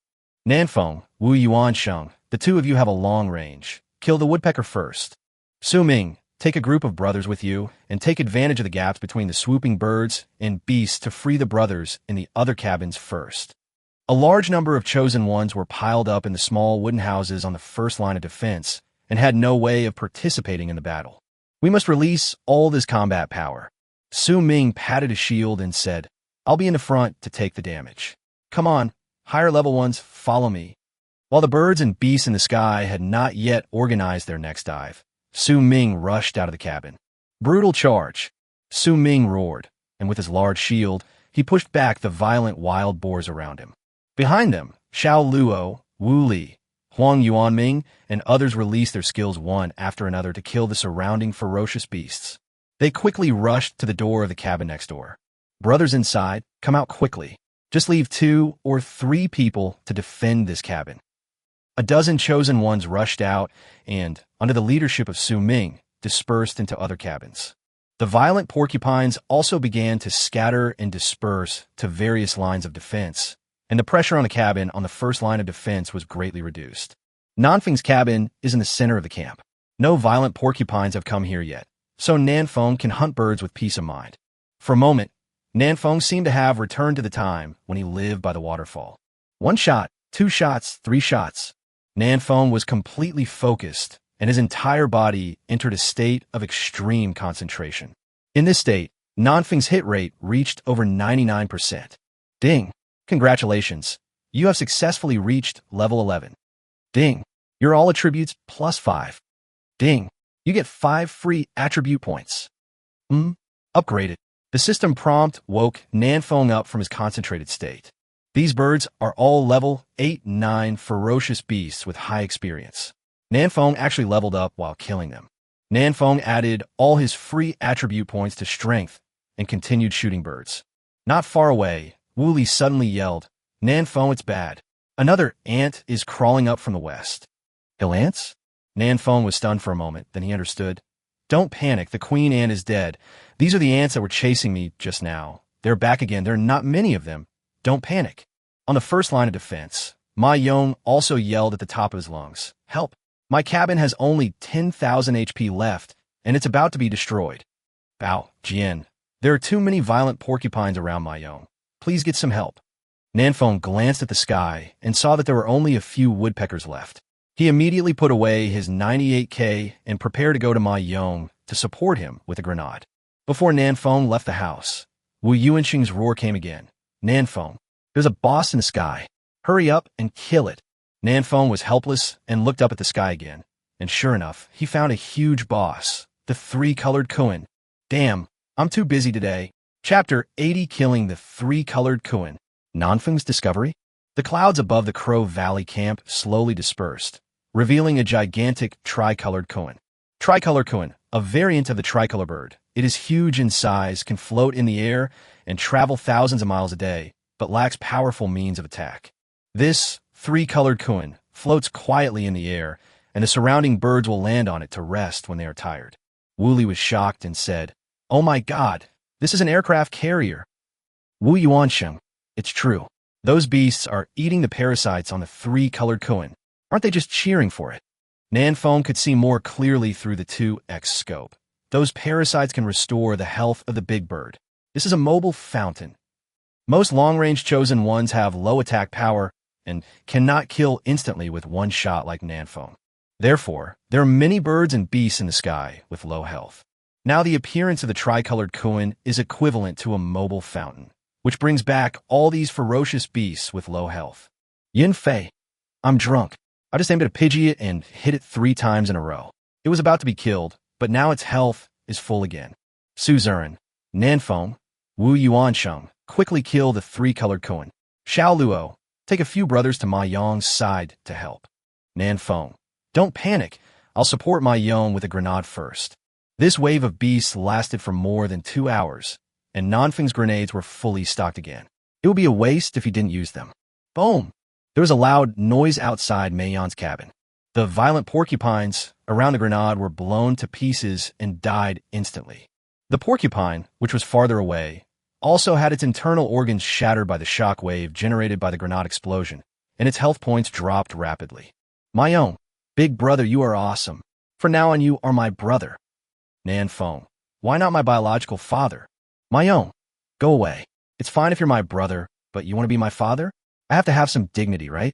Nanfeng, Wu Yuansheng, the 2 of you have a long range. Kill the woodpecker first. Su Ming, take a group of brothers with you and take advantage of the gaps between the swooping birds and beasts to free the brothers in the other cabins first. A large number of chosen ones were piled up in the small wooden houses on the first line of defense and had no way of participating in the battle. We must release all this combat power. Su Ming patted his shield and said, I'll be in the front to take the damage. Come on, higher level ones, follow me. While the birds and beasts in the sky had not yet organized their next dive, Su Ming rushed out of the cabin. Brutal charge. Su Ming roared, and with his large shield, he pushed back the violent wild boars around him. Behind them, Xiao Luo, Wu Li, Huang Yuanming, and others released their skills one after another to kill the surrounding ferocious beasts. They quickly rushed to the door of the cabin next door. Brothers inside, come out quickly. Just leave 2 or 3 people to defend this cabin. A dozen chosen ones rushed out and, under the leadership of Su Ming, dispersed into other cabins. The violent porcupines also began to scatter and disperse to various lines of defense, and the pressure on the cabin on the first line of defense was greatly reduced. Nanfeng's cabin is in the center of the camp. No violent porcupines have come here yet, so Nanfeng can hunt birds with peace of mind. For a moment, Nanfeng seemed to have returned to the time when he lived by the waterfall. 1 shot, 2 shots, 3 shots. Nanfeng was completely focused, and his entire body entered a state of extreme concentration. In this state, Nanfeng's hit rate reached over 99%. Ding! Congratulations! You have successfully reached level 11. Ding! Your all attributes +5. Ding! You get 5 free attribute points. Upgraded. The system prompt woke Nanfeng up from his concentrated state. These birds are all level 8-9 ferocious beasts with high experience. Nanfeng actually leveled up while killing them. Nanfeng added all his free attribute points to strength and continued shooting birds. Not far away, Wooly suddenly yelled, "Nanfeng, it's bad. Another ant is crawling up from the west." "Hill ants?" Nanfeng was stunned for a moment, then he understood. "Don't panic, the queen ant is dead. These are the ants that were chasing me just now. They're back again, there are not many of them. Don't panic." On the first line of defense, Ma Yong also yelled at the top of his lungs, "Help! My cabin has only 10,000 HP left, and it's about to be destroyed." "Bao, Jian, there are too many violent porcupines around Ma Yong. Please get some help." Nanfeng glanced at the sky and saw that there were only a few woodpeckers left. He immediately put away his 98k and prepared to go to Ma Yong to support him with a grenade. Before Nanfeng left the house, Wu Yuanxing's roar came again. "Nanfeng, there's a boss in the sky. Hurry up and kill it." Nanfeng was helpless and looked up at the sky again, and sure enough, he found a huge boss, the 3-colored Kuan. "Damn, I'm too busy today." Chapter 80, Killing the 3-colored Kuan. Nanfeng's discovery? The clouds above the Crow Valley camp slowly dispersed, revealing a gigantic tricolored Kuan. Tricolor Kuan, a variant of the tricolor bird. It is huge in size, can float in the air, and travel thousands of miles a day, but lacks powerful means of attack. This 3-colored Kuan floats quietly in the air, and the surrounding birds will land on it to rest when they are tired. Wooly was shocked and said, "Oh my god, this is an aircraft carrier." Wu Yuansheng, it's true. Those beasts are eating the parasites on the 3-colored Kuan. Aren't they just cheering for it? Nanfeng could see more clearly through the 2x scope. Those parasites can restore the health of the big bird. This is a mobile fountain. Most long-range chosen ones have low attack power and cannot kill instantly with 1 shot like Nanfeng. Therefore, there are many birds and beasts in the sky with low health. Now the appearance of the tricolored Kuan is equivalent to a mobile fountain, which brings back all these ferocious beasts with low health. Yin Fei, I'm drunk. I just aimed at a Pidgeot and hit it 3 times in a row. It was about to be killed, but now its health is full again. Su Zuren, Nanfeng, Wu Yuansheng, quickly kill the 3-colored Kuan. Xiao Luo, take a few brothers to Ma Yong's side to help. Nanfeng, don't panic. I'll support Ma Yong with a grenade first. This wave of beasts lasted for more than 2 hours, and Nanfeng's grenades were fully stocked again. It would be a waste if he didn't use them. Boom! There was a loud noise outside Mayan's cabin. The violent porcupines around the grenade were blown to pieces and died instantly. The porcupine, which was farther away, also had its internal organs shattered by the shock wave generated by the grenade explosion, and its health points dropped rapidly. Mayong, big brother, you are awesome. From now on, you are my brother. Nanfeng, why not my biological father? Mayong, go away. It's fine if you're my brother, but you want to be my father? I have to have some dignity, right?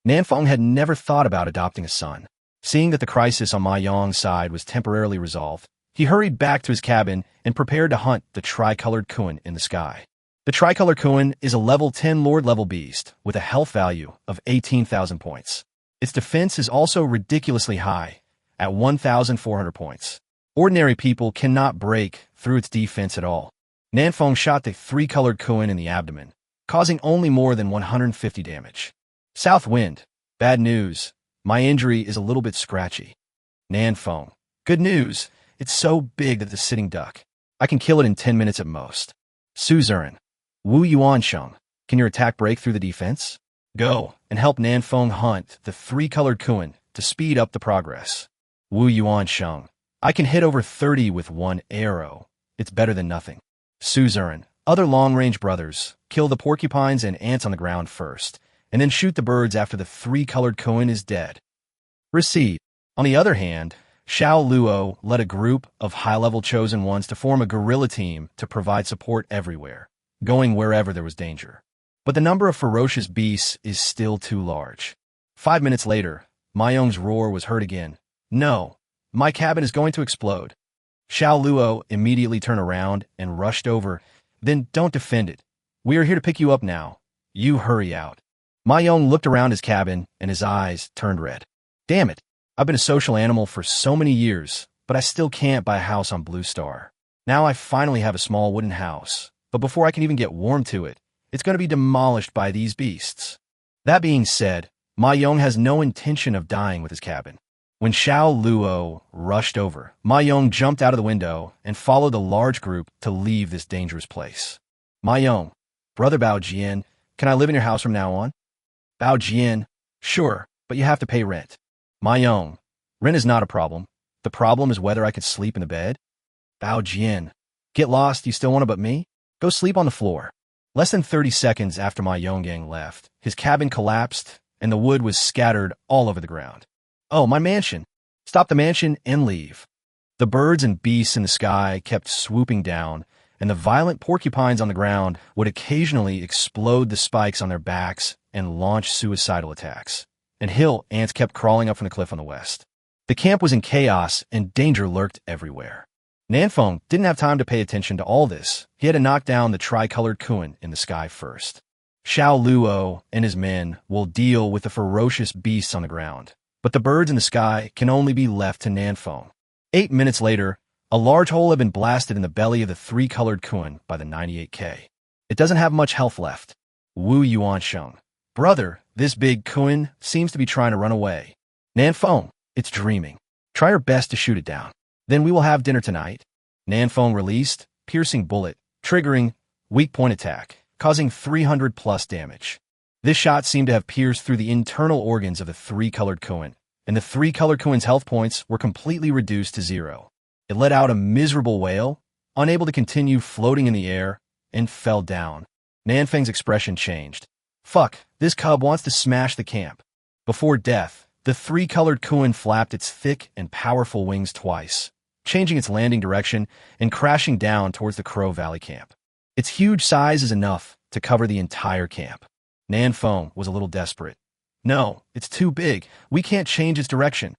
Nanfeng had never thought about adopting a son. Seeing that the crisis on Ma Yong's side was temporarily resolved, he hurried back to his cabin and prepared to hunt the tricolored Kuan in the sky. The tricolored Kuan is a level 10 Lord-level beast with a health value of 18,000 points. Its defense is also ridiculously high, at 1,400 points. Ordinary people cannot break through its defense at all. Nanfeng shot the 3-colored Kuan in the abdomen, causing only more than 150 damage. South wind, bad news. My injury is a little bit scratchy. Nanfeng, good news. It's so big that it's a sitting duck. I can kill it in 10 minutes at most. Su Zuren, Wu Yuansheng, can your attack break through the defense? Go and help Nanfeng hunt the three-colored Kuan to speed up the progress. Wu Yuan Sheng. I can hit over 30 with one arrow. It's better than nothing. Suzerain. Other long-range brothers. Kill the porcupines and ants on the ground first, and then shoot the birds after the three-colored Kuan is dead. Receive. On the other hand, Xiao Luo led a group of high-level chosen ones to form a guerrilla team to provide support everywhere, going wherever there was danger. But the number of ferocious beasts is still too large. 5 minutes later, Mayong's roar was heard again. No, my cabin is going to explode. Xiao Luo immediately turned around and rushed over. Then don't defend it. We are here to pick you up now. You hurry out. Mayong looked around his cabin and his eyes turned red. Damn it. I've been a social animal for so many years, but I still can't buy a house on Blue Star. Now I finally have a small wooden house, but before I can even get warm to it, it's going to be demolished by these beasts. That being said, Ma Yong has no intention of dying with his cabin. When Xiao Luo rushed over, Ma Yong jumped out of the window and followed the large group to leave this dangerous place. Ma Yong, Brother Bao Jian, can I live in your house from now on? Bao Jian, sure, but you have to pay rent. Ma Yong, rent is not a problem. The problem is whether I could sleep in the bed. Bao Jian, get lost, you still want it but me? Go sleep on the floor. Less than 30 seconds after Ma Yonggang left, his cabin collapsed and the wood was scattered all over the ground. Oh, my mansion. Stop the mansion and leave. The birds and beasts in the sky kept swooping down, and the violent porcupines on the ground would occasionally explode the spikes on their backs and launch suicidal attacks. And hill ants kept crawling up from the cliff on the west. The camp was in chaos and danger lurked everywhere. Nanfeng didn't have time to pay attention to all this. He had to knock down the tricolored Kuan in the sky first. Xiao Luo and his men will deal with the ferocious beasts on the ground, but the birds in the sky can only be left to Nanfeng. 8 minutes later, a large hole had been blasted in the belly of the three-colored Kuan by the 98K. It doesn't have much health left. Wu Yuansheng. Brother, this big Kuan seems to be trying to run away. Nanfeng, it's dreaming. Try your best to shoot it down. Then we will have dinner tonight. Nanfeng released, piercing bullet, triggering weak point attack, causing 300 plus damage. This shot seemed to have pierced through the internal organs of the three-colored Kuan, and the three-colored Kuan's health points were completely reduced to 0. It let out a miserable wail, unable to continue floating in the air, and fell down. Nanfeng's expression changed. Fuck, this cub wants to smash the camp. Before death, the three-colored Kuan flapped its thick and powerful wings twice, changing its landing direction and crashing down towards the Crow Valley camp. Its huge size is enough to cover the entire camp. Nanfeng was a little desperate. No, it's too big. We can't change its direction.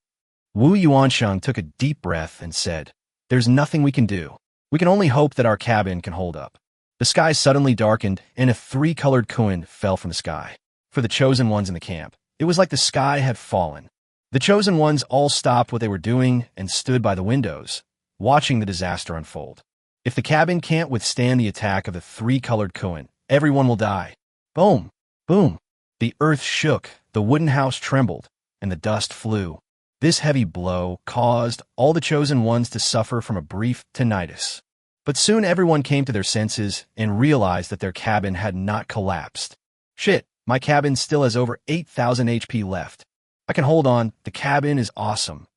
Wu Yuansheng took a deep breath and said, There's nothing we can do. We can only hope that our cabin can hold up. The sky suddenly darkened and a three-colored Kuan fell from the sky. For the chosen ones in the camp, it was like the sky had fallen. The chosen ones all stopped what they were doing and stood by the windows, watching the disaster unfold. If the cabin can't withstand the attack of the three-colored Kuan, everyone will die. Boom! Boom! The earth shook, the wooden house trembled, and the dust flew. This heavy blow caused all the chosen ones to suffer from a brief tinnitus. But soon everyone came to their senses and realized that their cabin had not collapsed. Shit, my cabin still has over 8,000 HP left. I can hold on, the cabin is awesome.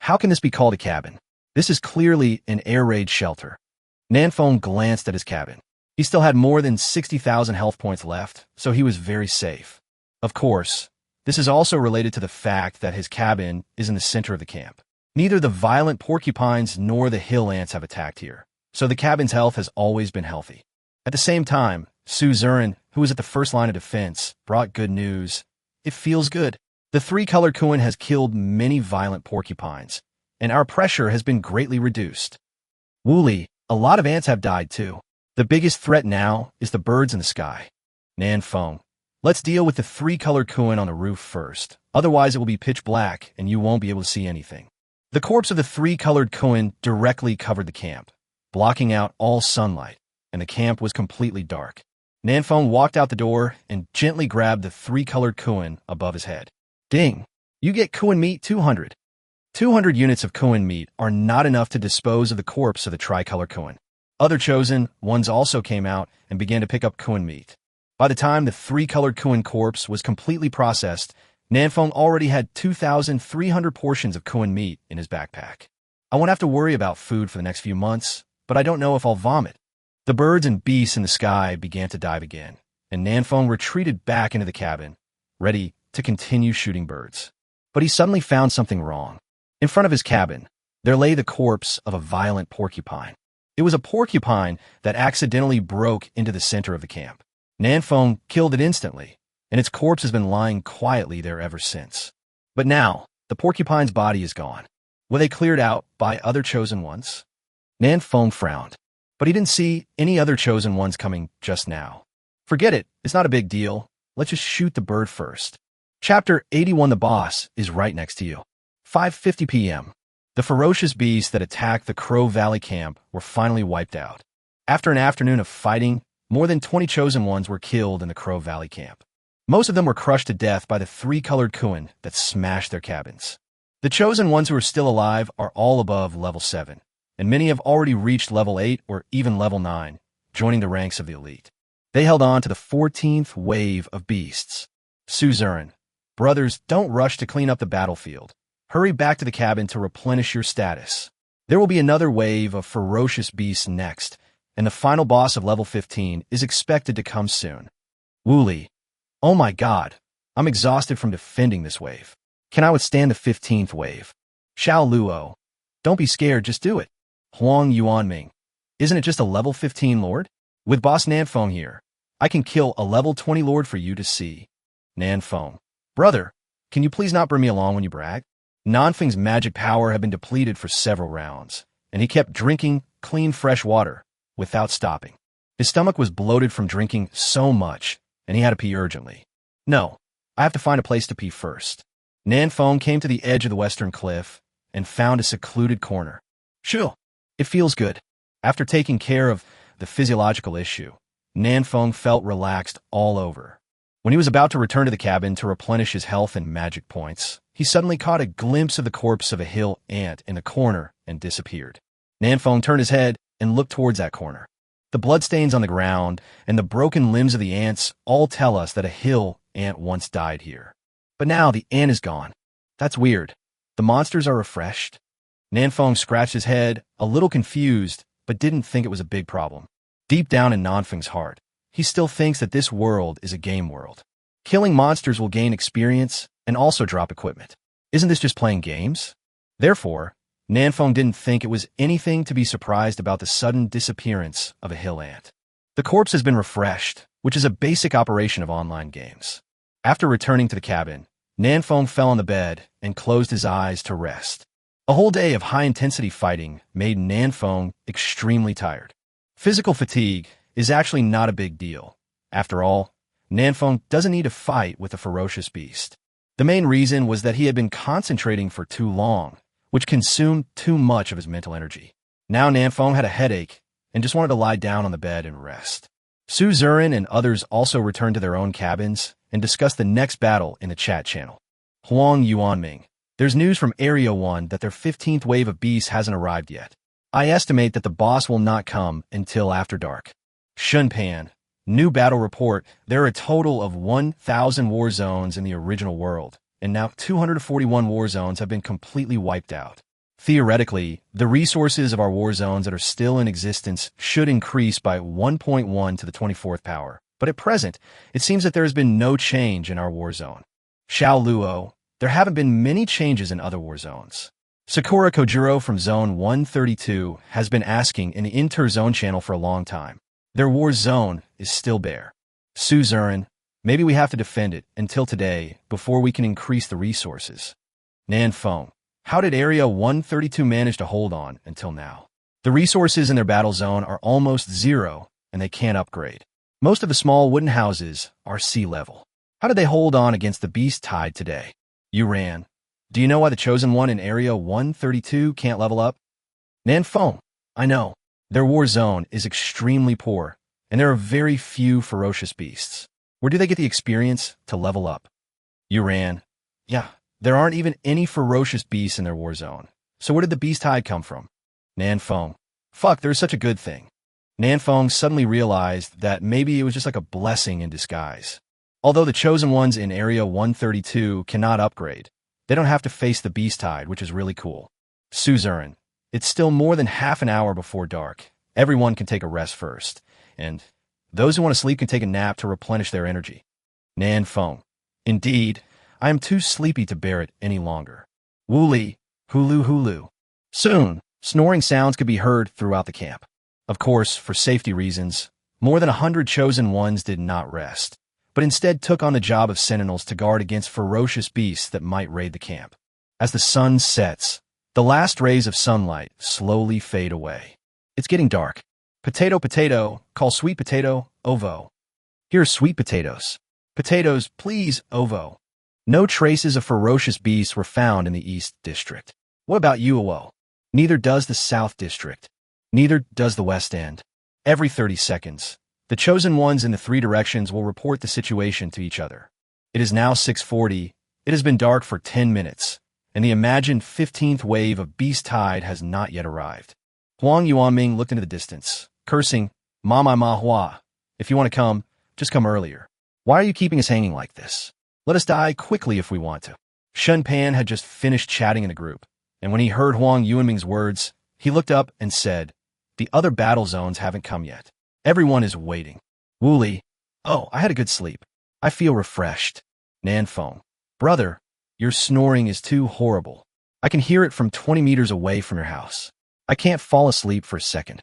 How can this be called a cabin? This is clearly an air raid shelter. Nanfeng glanced at his cabin. He still had more than 60,000 health points left, so he was very safe. Of course, this is also related to the fact that his cabin is in the center of the camp. Neither the violent porcupines nor the hill ants have attacked here, so the cabin's health has always been healthy. At the same time, Suzerain, who was at the first line of defense, brought good news. It feels good. The three-colored Kuan has killed many violent porcupines, and our pressure has been greatly reduced. Wooly, a lot of ants have died too. The biggest threat now is the birds in the sky. Nanfeng, let's deal with the three-colored Kuan on the roof first. Otherwise it will be pitch black and you won't be able to see anything. The corpse of the three-colored Kuan directly covered the camp, blocking out all sunlight, and the camp was completely dark. Nanfeng walked out the door and gently grabbed the three-colored Kuan above his head. Ding! You get Kuan meat 200. 200 units of Kuan meat are not enough to dispose of the corpse of the tricolored Kuan. Other chosen ones also came out and began to pick up Kuan meat. By the time the three-colored Kuan corpse was completely processed, Nanfeng already had 2,300 portions of Kuan meat in his backpack. I won't have to worry about food for the next few months, but I don't know if I'll vomit. The birds and beasts in the sky began to dive again, and Nanfeng retreated back into the cabin, ready to continue shooting birds. But he suddenly found something wrong. In front of his cabin, there lay the corpse of a violent porcupine. It was a porcupine that accidentally broke into the center of the camp. Nanfeng killed it instantly, and its corpse has been lying quietly there ever since. But now, the porcupine's body is gone. Were they cleared out by other chosen ones? Nanfeng frowned, but he didn't see any other chosen ones coming just now. Forget it, it's not a big deal. Let's just shoot the bird first. Chapter 81. The boss is right next to you. 5:50 p.m. The ferocious beasts that attacked the Crow Valley camp were finally wiped out. After an afternoon of fighting, more than 20 chosen ones were killed in the Crow Valley camp. Most of them were crushed to death by the three-colored Kuan that smashed their cabins. The chosen ones who are still alive are all above level 7, and many have already reached level 8 or even level 9, joining the ranks of the elite. They held on to the 14th wave of beasts. Suzerain, brothers, don't rush to clean up the battlefield. Hurry back to the cabin to replenish your status. There will be another wave of ferocious beasts next, and the final boss of level 15 is expected to come soon. Wooly, oh my god, I'm exhausted from defending this wave. Can I withstand the 15th wave? Xiao Luo, don't be scared, just do it. Huang Yuanming, isn't it just a level 15 lord? With boss Nanfeng here, I can kill a level 20 lord for you to see. Nanfeng, brother, can you please not bring me along when you brag? Nanfeng's magic power had been depleted for several rounds, and he kept drinking clean fresh water without stopping. His stomach was bloated from drinking so much, and he had to pee urgently. No, I have to find a place to pee first. Nanfeng came to the edge of the western cliff and found a secluded corner. Sure, it feels good. After taking care of the physiological issue, Nanfeng felt relaxed all over. When he was about to return to the cabin to replenish his health and magic points, he suddenly caught a glimpse of the corpse of a hill ant in the corner and disappeared. Nanfeng turned his head and looked towards that corner. The bloodstains on the ground and the broken limbs of the ants all tell us that a hill ant once died here. But now the ant is gone. That's weird. The monsters are refreshed. Nanfeng scratched his head, a little confused, but didn't think it was a big problem. Deep down in Nanfeng's heart, he still thinks that this world is a game world. Killing monsters will gain experience and also drop equipment. Isn't this just playing games? Therefore, Nanfeng didn't think it was anything to be surprised about the sudden disappearance of a hill ant. The corpse has been refreshed, which is a basic operation of online games. After returning to the cabin, Nanfeng fell on the bed and closed his eyes to rest. A whole day of high-intensity fighting made Nanfeng extremely tired. Physical fatigue is actually not a big deal. After all, Nanfeng doesn't need to fight with a ferocious beast. The main reason was that he had been concentrating for too long, which consumed too much of his mental energy. Now Nanfeng had a headache and just wanted to lie down on the bed and rest. Suzerain and others also returned to their own cabins and discussed the next battle in the chat channel. Huang Yuanming, there's news from Area 1 that their 15th wave of beasts hasn't arrived yet. I estimate that the boss will not come until after dark. Shunpan, new battle report, there are a total of 1,000 war zones in the original world, and now 241 war zones have been completely wiped out. Theoretically, the resources of our war zones that are still in existence should increase by 1.1 to the 24th power, but at present, it seems that there has been no change in our war zone. Xiao Luo, there haven't been many changes in other war zones. Sakura Kojiro from Zone 132 has been asking in the inter-zone channel for a long time. Their war zone is still bare. Suzerain, maybe we have to defend it until today before we can increase the resources. Nanfeng, how did Area 132 manage to hold on until now? The resources in their battle zone are almost zero, and they can't upgrade. Most of the small wooden houses are sea level. How did they hold on against the beast tide today? Yuran, do you know why the chosen one in Area 132 can't level up? Nanfeng, I know. Their war zone is extremely poor, and there are very few ferocious beasts. Where do they get the experience to level up? Yuran, yeah, there aren't even any ferocious beasts in their war zone. So where did the beast hide come from? Nanfeng, fuck, there's such a good thing. Nanfeng suddenly realized that maybe it was just like a blessing in disguise. Although the chosen ones in Area 132 cannot upgrade, they don't have to face the beast tide, which is really cool. Suzerain, it's still more than half an hour before dark. Everyone can take a rest first, and those who want to sleep can take a nap to replenish their energy. Nanfeng, indeed, I am too sleepy to bear it any longer. Wooly, hulu hulu. Soon, snoring sounds could be heard throughout the camp. Of course, for safety reasons, more than 100 chosen ones did not rest, but instead took on the job of sentinels to guard against ferocious beasts that might raid the camp. As the sun sets, the last rays of sunlight slowly fade away. It's getting dark. Potato, potato, call sweet potato, ovo. Here are sweet potatoes. Potatoes, please, ovo. No traces of ferocious beasts were found in the East District. What about you, Uo? Neither does the South District. Neither does the West End. Every 30 seconds, the chosen ones in the three directions will report the situation to each other. It is now 6:40. It has been dark for 10 minutes, and the imagined 15th wave of beast tide has not yet arrived. Huang Yuanming looked into the distance, cursing, manhwa. If you want to come, just come earlier. Why are you keeping us hanging like this? Let us die quickly if we want to. Shen Pan had just finished chatting in the group, and when he heard Huang Yuanming's words, he looked up and said, the other battle zones haven't come yet. Everyone is waiting. Wooly, oh, I had a good sleep. I feel refreshed. Nanfeng, brother, your snoring is too horrible. I can hear it from 20 meters away from your house. I can't fall asleep for a second.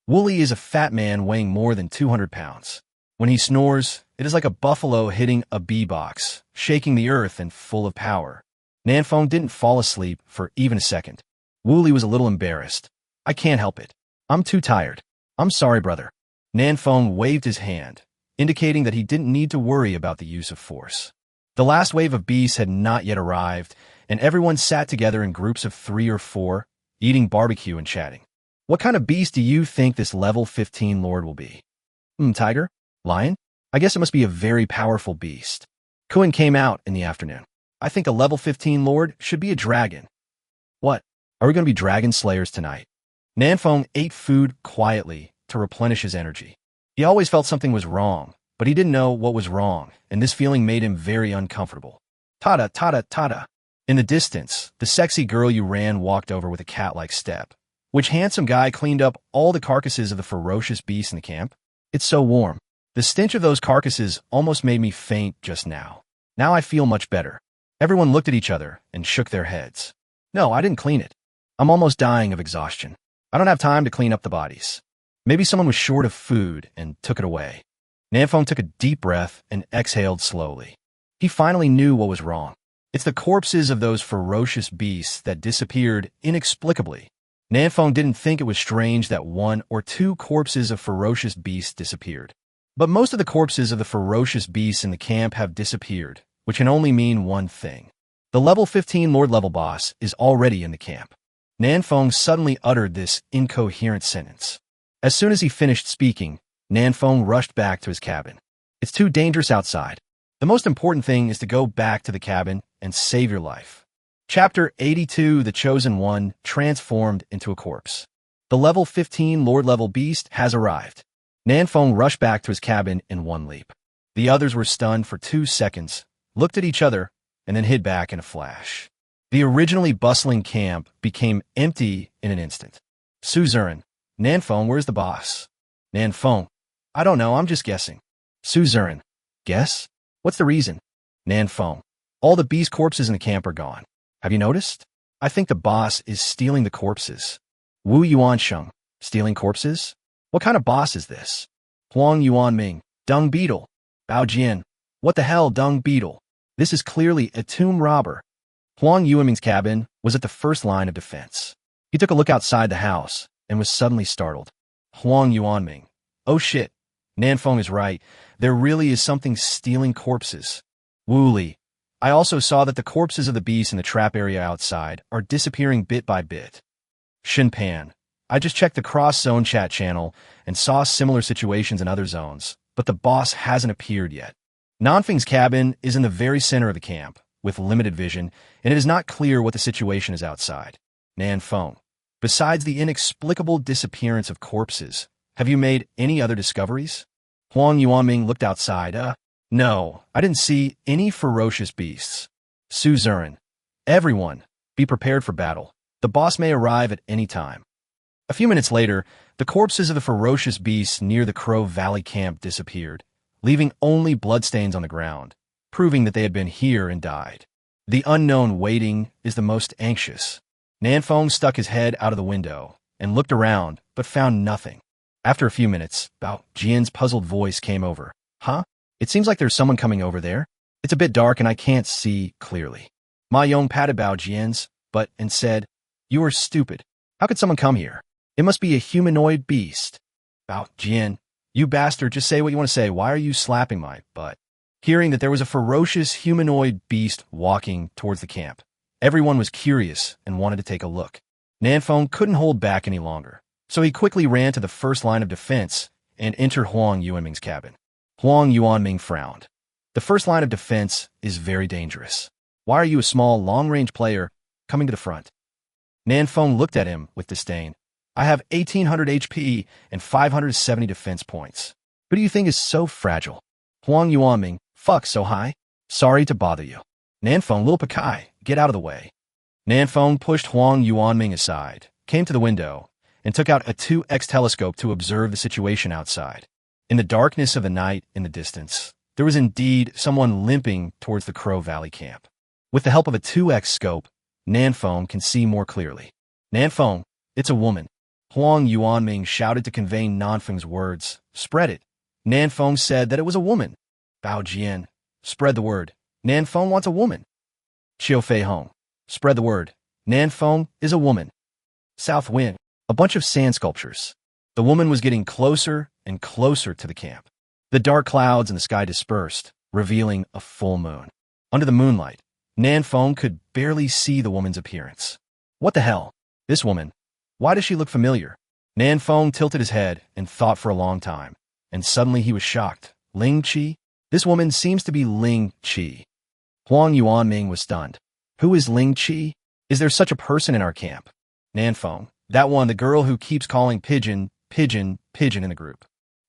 Wooly is a fat man weighing more than 200 pounds. When he snores, it is like a buffalo hitting a bee box, shaking the earth and full of power. Nanfeng didn't fall asleep for even a second. Wooly was a little embarrassed. I can't help it. I'm too tired. I'm sorry, brother. Nanfeng waved his hand, indicating that he didn't need to worry about the use of force. The last wave of beasts had not yet arrived, and everyone sat together in groups of 3 or 4, eating barbecue and chatting. What kind of beast do you think this level 15 lord will be? Tiger? Lion? I guess it must be a very powerful beast. Kuan came out in the afternoon. I think a level 15 lord should be a dragon. What? Are we going to be dragon slayers tonight? Nanfeng ate food quietly to replenish his energy. He always felt something was wrong, but he didn't know what was wrong, and this feeling made him very uncomfortable. Tada, tada, tada. In the distance, the sexy girl you ran walked over with a cat-like step. Which handsome guy cleaned up all the carcasses of the ferocious beasts in the camp? It's so warm. The stench of those carcasses almost made me faint just now. Now I feel much better. Everyone looked at each other and shook their heads. No, I didn't clean it. I'm almost dying of exhaustion. I don't have time to clean up the bodies. Maybe someone was short of food and took it away. Nanfeng took a deep breath and exhaled slowly. He finally knew what was wrong. It's the corpses of those ferocious beasts that disappeared inexplicably. Nanfeng didn't think it was strange that 1 or 2 corpses of ferocious beasts disappeared. But most of the corpses of the ferocious beasts in the camp have disappeared, which can only mean one thing. The level 15 Lord level boss is already in the camp. Nanfeng suddenly uttered this incoherent sentence. As soon as he finished speaking, Nanfeng rushed back to his cabin. It's too dangerous outside. The most important thing is to go back to the cabin and save your life. Chapter 82, The Chosen One, transformed into a corpse. The level 15 Lord level beast has arrived. Nanfeng rushed back to his cabin in one leap. The others were stunned for 2 seconds, looked at each other, and then hid back in a flash. The originally bustling camp became empty in an instant. Suzerain, Nanfeng, where's the boss? Nanfeng, I don't know, I'm just guessing. Suzerain, guess? What's the reason? Nanfeng, all the beast corpses in the camp are gone. Have you noticed? I think the boss is stealing the corpses. Wu Yuansheng, stealing corpses? What kind of boss is this? Huang Yuanming, dung beetle. Bao Jian, what the hell, dung beetle? This is clearly a tomb robber. Huang Yuanming's cabin was at the first line of defense. He took a look outside the house and was suddenly startled. Huang Yuanming, oh shit, Nanfeng is right. There really is something stealing corpses. Wu Li, I also saw that the corpses of the beasts in the trap area outside are disappearing bit by bit. Shin Pan, I just checked the cross-zone chat channel and saw similar situations in other zones, but the boss hasn't appeared yet. Nanfeng's cabin is in the very center of the camp, with limited vision, and it is not clear what the situation is outside. Nanfeng, besides the inexplicable disappearance of corpses, Have you made any other discoveries? Huang Yuanming looked outside. No, I didn't see any ferocious beasts. Suzerain. Everyone, be prepared for battle. The boss may arrive at any time. A few minutes later, the corpses of the ferocious beasts near the Crow Valley camp disappeared, leaving only bloodstains on the ground, proving that they had been here and died. The unknown waiting is the most anxious. Nanfeng stuck his head out of the window and looked around, but found nothing. After a few minutes, Bao Jian's puzzled voice came over. Huh? It seems like there's someone coming over there. It's a bit dark and I can't see clearly. Ma Yong patted Bao Jian's butt and said, You are stupid. How could someone come here? It must be a humanoid beast. Bao Jian, you bastard, just say what you want to say. Why are you slapping my butt? Hearing that there was a ferocious humanoid beast walking towards the camp, everyone was curious and wanted to take a look. Nanfeng couldn't hold back any longer, so he quickly ran to the first line of defense and entered Huang Yuanming's cabin. Huang Yuanming frowned. The first line of defense is very dangerous. Why are you a small, long-range player coming to the front? Nanfeng looked at him with disdain. I have 1800 HP and 570 defense points. Who do you think is so fragile? Huang Yuanming, fuck so high? Sorry to bother you. Nanfeng, Lil Pakai, get out of the way. Nanfeng pushed Huang Yuanming aside, came to the window, and took out a 2x telescope to observe the situation outside. In the darkness of the night in the distance, there was indeed someone limping towards the Crow Valley camp. With the help of a 2x scope, Nanfeng can see more clearly. Nanfeng, it's a woman. Huang Yuanming shouted to convey Nanfeng's words. Spread it. Nanfeng said that it was a woman. Bao Jian, spread the word. Nanfeng wants a woman. Qiu Fei Hong, spread the word. Nanfeng is a woman. South Wind, a bunch of sand sculptures. The woman was getting closer and closer to the camp. The dark clouds in the sky dispersed, revealing a full moon. Under the moonlight, Nanfeng could barely see the woman's appearance. What the hell? This woman. Why does she look familiar? Nanfeng tilted his head and thought for a long time, and suddenly he was shocked. Ling Qi? This woman seems to be Ling Qi. Huang Yuanming was stunned. Who is Ling Qi? Is there such a person in our camp? Nanfeng, that one, the girl who keeps calling pigeon, pigeon, pigeon in the group.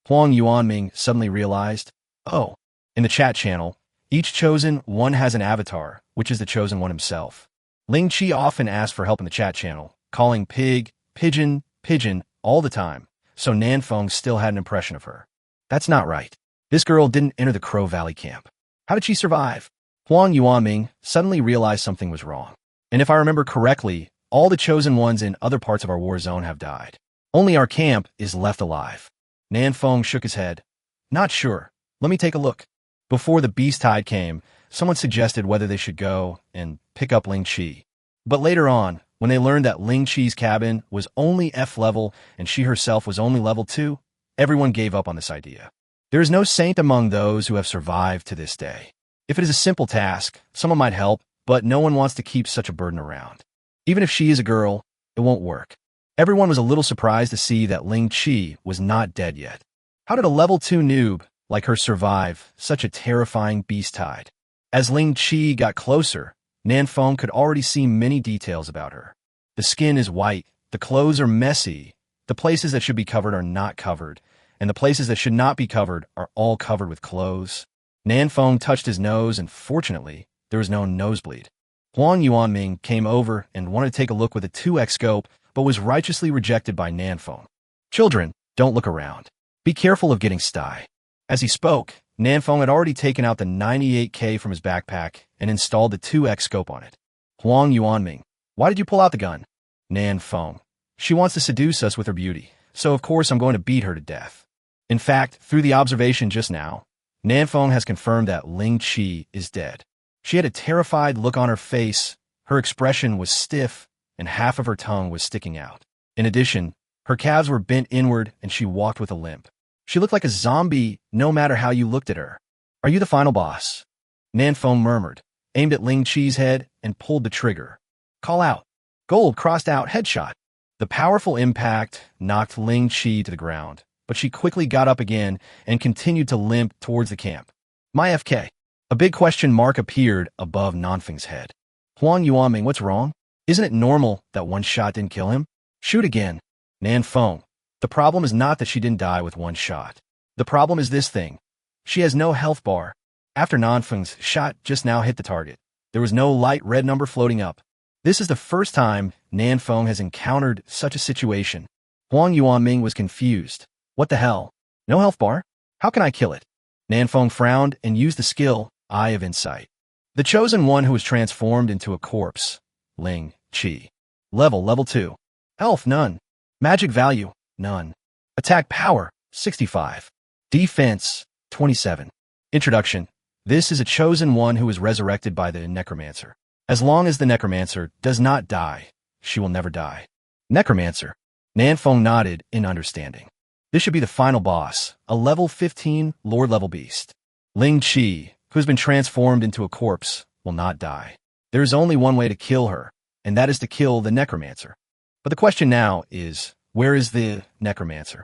Huang Yuanming suddenly realized, oh, in the chat channel, each chosen one has an avatar, which is the chosen one himself. Ling Qi often asked for help in the chat channel, calling pig, pigeon, pigeon all the time, so Nanfeng still had an impression of her. That's not right. This girl didn't enter the Crow Valley camp. How did she survive? Huang Yuanming suddenly realized something was wrong. And if I remember correctly, all the chosen ones in other parts of our war zone have died. Only our camp is left alive. Nanfeng shook his head. Not sure. Let me take a look. Before the beast tide came, someone suggested whether they should go and pick up Ling Qi. But later on, when they learned that Ling Qi's cabin was only F level and she herself was only level 2, everyone gave up on this idea. There is no saint among those who have survived to this day. If it is a simple task, someone might help, but no one wants to keep such a burden around. Even if she is a girl, it won't work. Everyone was a little surprised to see that Ling Qi was not dead yet. How did a level 2 noob like her survive such a terrifying beast tide? As Ling Qi got closer, Nanfeng could already see many details about her. The skin is white, the clothes are messy, the places that should be covered are not covered, and the places that should not be covered are all covered with clothes. Nanfeng touched his nose, and fortunately, there was no nosebleed. Huang Yuanming came over and wanted to take a look with a 2x scope, but was righteously rejected by Nanfeng. Children, don't look around. Be careful of getting sty. As he spoke, Nanfeng had already taken out the 98K from his backpack and installed the 2x scope on it. Huang Yuanming, why did you pull out the gun? Nanfeng, she wants to seduce us with her beauty, so of course I'm going to beat her to death. In fact, through the observation just now, Nanfeng has confirmed that Ling Qi is dead. She had a terrified look on her face, her expression was stiff, and half of her tongue was sticking out. In addition, her calves were bent inward and she walked with a limp. She looked like a zombie no matter how you looked at her. Are you the final boss? Nanfeng murmured, aimed at Ling Qi's head, and pulled the trigger. Call out. Gold crossed out headshot. The powerful impact knocked Ling Qi to the ground, but she quickly got up again and continued to limp towards the camp. My FK. A big question mark appeared above Nanfeng's head. Huang Yuanming, what's wrong? Isn't it normal that one shot didn't kill him? Shoot again. Nanfeng. The problem is not that she didn't die with one shot. The problem is this thing. She has no health bar. After Nanfeng's shot just now hit the target, there was no light red number floating up. This is the first time Nanfeng has encountered such a situation. Huang Yuanming was confused. What the hell? No health bar? How can I kill it? Nanfeng frowned and used the skill, Eye of Insight. The chosen one who was transformed into a corpse. Ling Qi. Level 2. Health, none. Magic value, none. Attack power, 65. Defense, 27. Introduction. This is a chosen one who is resurrected by the necromancer. As long as the necromancer does not die, she will never die. Necromancer. Nanfeng nodded in understanding. This should be the final boss, a level 15 Lord-level beast. Ling Qi, who has been transformed into a corpse, will not die. There is only one way to kill her, and that is to kill the necromancer. But the question now is, where is the necromancer?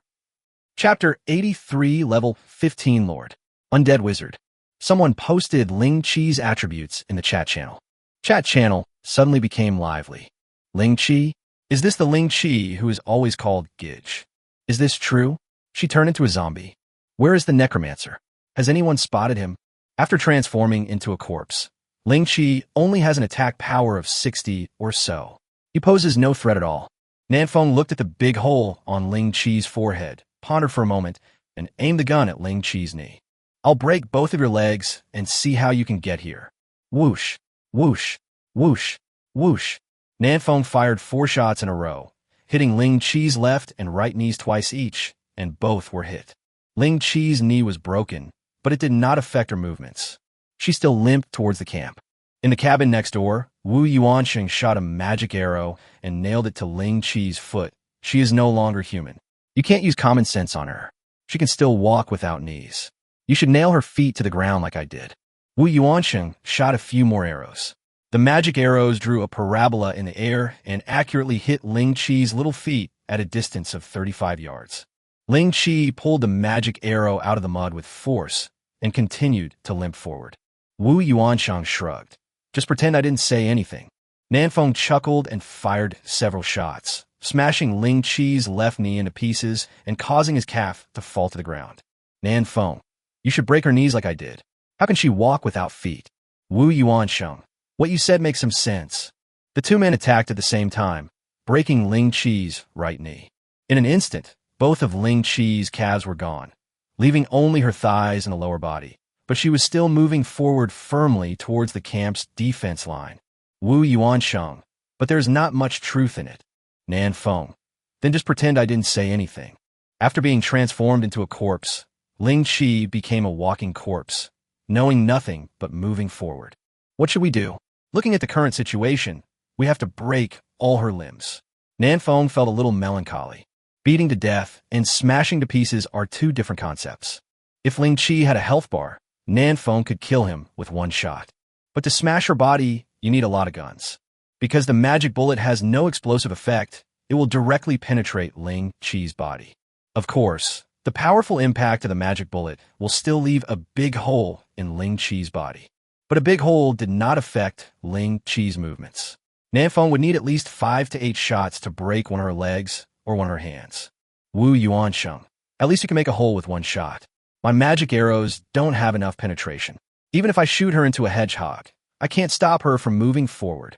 Chapter 83, Level 15 Lord. Undead Wizard. Someone posted Ling Qi's attributes in the chat channel. Chat channel suddenly became lively. Ling Qi? Is this the Ling Qi who is always called Gidge? Is this true? She turned into a zombie. Where is the necromancer? Has anyone spotted him? After transforming into a corpse, Ling Qi only has an attack power of 60 or so. He poses no threat at all. Nanfeng looked at the big hole on Ling Qi's forehead, pondered for a moment, and aimed the gun at Ling Qi's knee. I'll break both of your legs and see how you can get here. Whoosh, whoosh, whoosh, whoosh. Nanfeng fired 4 shots in a row, hitting Ling Qi's left and right knees twice each, and both were hit. Ling Qi's knee was broken, but it did not affect her movements. She still limped towards the camp. In the cabin next door, Wu Yuansheng shot a magic arrow and nailed it to Ling Qi's foot. She is no longer human. You can't use common sense on her. She can still walk without knees. You should nail her feet to the ground like I did. Wu Yuansheng shot a few more arrows. The magic arrows drew a parabola in the air and accurately hit Ling Qi's little feet at a distance of 35 yards. Ling Qi pulled the magic arrow out of the mud with force and continued to limp forward. Wu Yuansheng shrugged. Just pretend I didn't say anything. Nanfeng chuckled and fired several shots, smashing Ling Qi's left knee into pieces and causing his calf to fall to the ground. Nanfeng, you should break her knees like I did. How can she walk without feet? Wu Yuansheng, what you said makes some sense. The 2 men attacked at the same time, breaking Ling Qi's right knee. In an instant, both of Ling Qi's calves were gone, leaving only her thighs and the lower body. But she was still moving forward firmly towards the camp's defense line. Wu Yuansheng, but there's not much truth in it. Nanfeng, then just pretend I didn't say anything. After being transformed into a corpse, Ling Qi became a walking corpse, knowing nothing but moving forward. What should we do? Looking at the current situation, we have to break all her limbs. Nanfeng felt a little melancholy. Beating to death and smashing to pieces are 2 different concepts. If Ling Qi had a health bar, Nanfeng could kill him with 1 shot. But to smash her body, you need a lot of guns. Because the magic bullet has no explosive effect, it will directly penetrate Ling Qi's body. Of course, the powerful impact of the magic bullet will still leave a big hole in Ling Qi's body. But a big hole did not affect Ling Qi's movements. Nanfeng would need at least 5 to 8 shots to break one of her legs or one of her hands. Wu Yuansheng, at least you can make a hole with 1 shot. My magic arrows don't have enough penetration. Even if I shoot her into a hedgehog, I can't stop her from moving forward.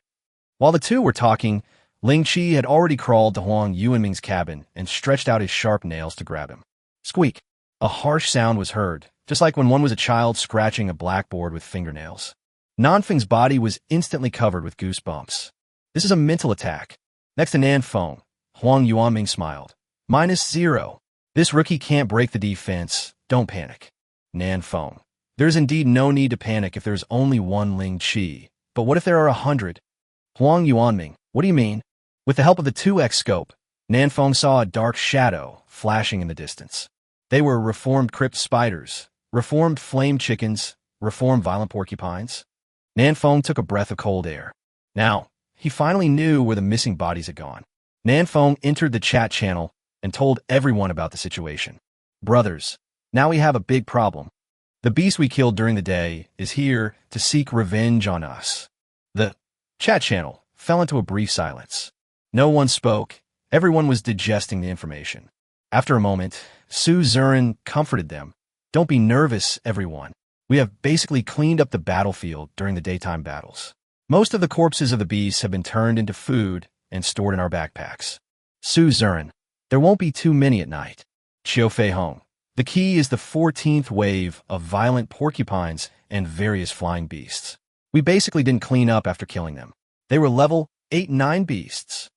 While the 2 were talking, Ling Qi had already crawled to Huang Yuanming's cabin and stretched out his sharp nails to grab him. Squeak! A harsh sound was heard, just like when one was a child scratching a blackboard with fingernails. Nanfeng's body was instantly covered with goosebumps. This is a mental attack. Next to Nanfeng, Huang Yuanming smiled. -0. This rookie can't break the defense. Don't panic. Nanfeng. There's indeed no need to panic if there's only 1 Ling Qi. But what if there are 100? Huang Yuanming, what do you mean? With the help of the 2x scope, Nanfeng saw a dark shadow flashing in the distance. They were reformed crypt spiders, reformed flame chickens, reformed violent porcupines. Nanfeng took a breath of cold air. Now, he finally knew where the missing bodies had gone. Nanfeng entered the chat channel and told everyone about the situation. Brothers, now we have a big problem. The beast we killed during the day is here to seek revenge on us. The chat channel fell into a brief silence. No one spoke. Everyone was digesting the information. After a moment, Su Zurin comforted them. Don't be nervous, everyone. We have basically cleaned up the battlefield during the daytime battles. Most of the corpses of the beasts have been turned into food and stored in our backpacks. Su Zurin, there won't be too many at night. Qiu Fei Hong. The key is the 14th wave of violent porcupines and various flying beasts. We basically didn't clean up after killing them. They were level 8-9 beasts.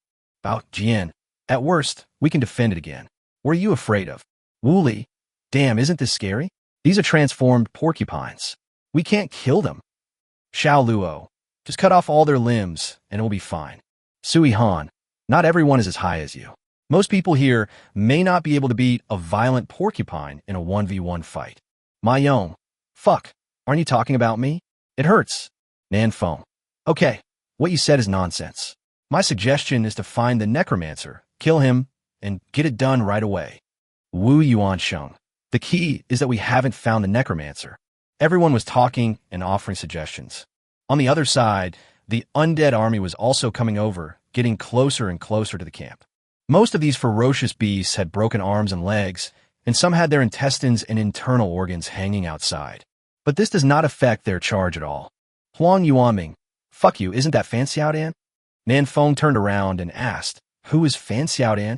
Bao Jian. At worst, we can defend it again. What are you afraid of? Wu Li. Damn, isn't this scary? These are transformed porcupines. We can't kill them. Xiao Luo. Just cut off all their limbs, and it'll be fine. Sui Han. Not everyone is as high as you. Most people here may not be able to beat a violent porcupine in a 1v1 fight. Ma Yong. Fuck. Aren't you talking about me? It hurts. Nan Feng. Okay, what you said is nonsense. My suggestion is to find the necromancer, kill him, and get it done right away. Wu Yuansheng. The key is that we haven't found the necromancer. Everyone was talking and offering suggestions. On the other side, the undead army was also coming over, getting closer and closer to the camp. Most of these ferocious beasts had broken arms and legs, and some had their intestines and internal organs hanging outside. But this does not affect their charge at all. Huang Yuanming. Fuck you, isn't that Fan Xiaodan? Nan Feng turned around and asked, Who is Fan Xiaodan?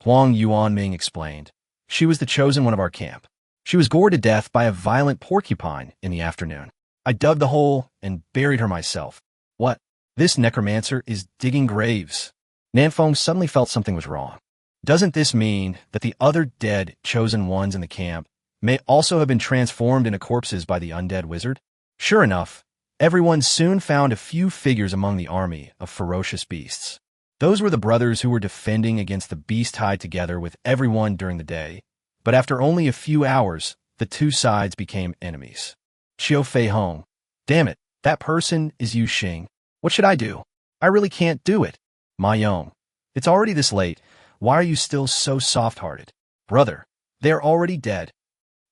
Huang Yuanming explained. She was the chosen one of our camp. She was gored to death by a violent porcupine in the afternoon. I dug the hole and buried her myself. What? This necromancer is digging graves. Nanfeng suddenly felt something was wrong. Doesn't this mean that the other dead chosen ones in the camp may also have been transformed into corpses by the undead wizard? Sure enough, everyone soon found a few figures among the army of ferocious beasts. Those were the brothers who were defending against the beast tied together with everyone during the day, but after only a few hours, the two sides became enemies. Qiu Fei Hong. Damn it, that person is Yu Xing. What should I do? I really can't do it. Ma Yong. It's already this late. Why are you still so soft-hearted? Brother, they're already dead.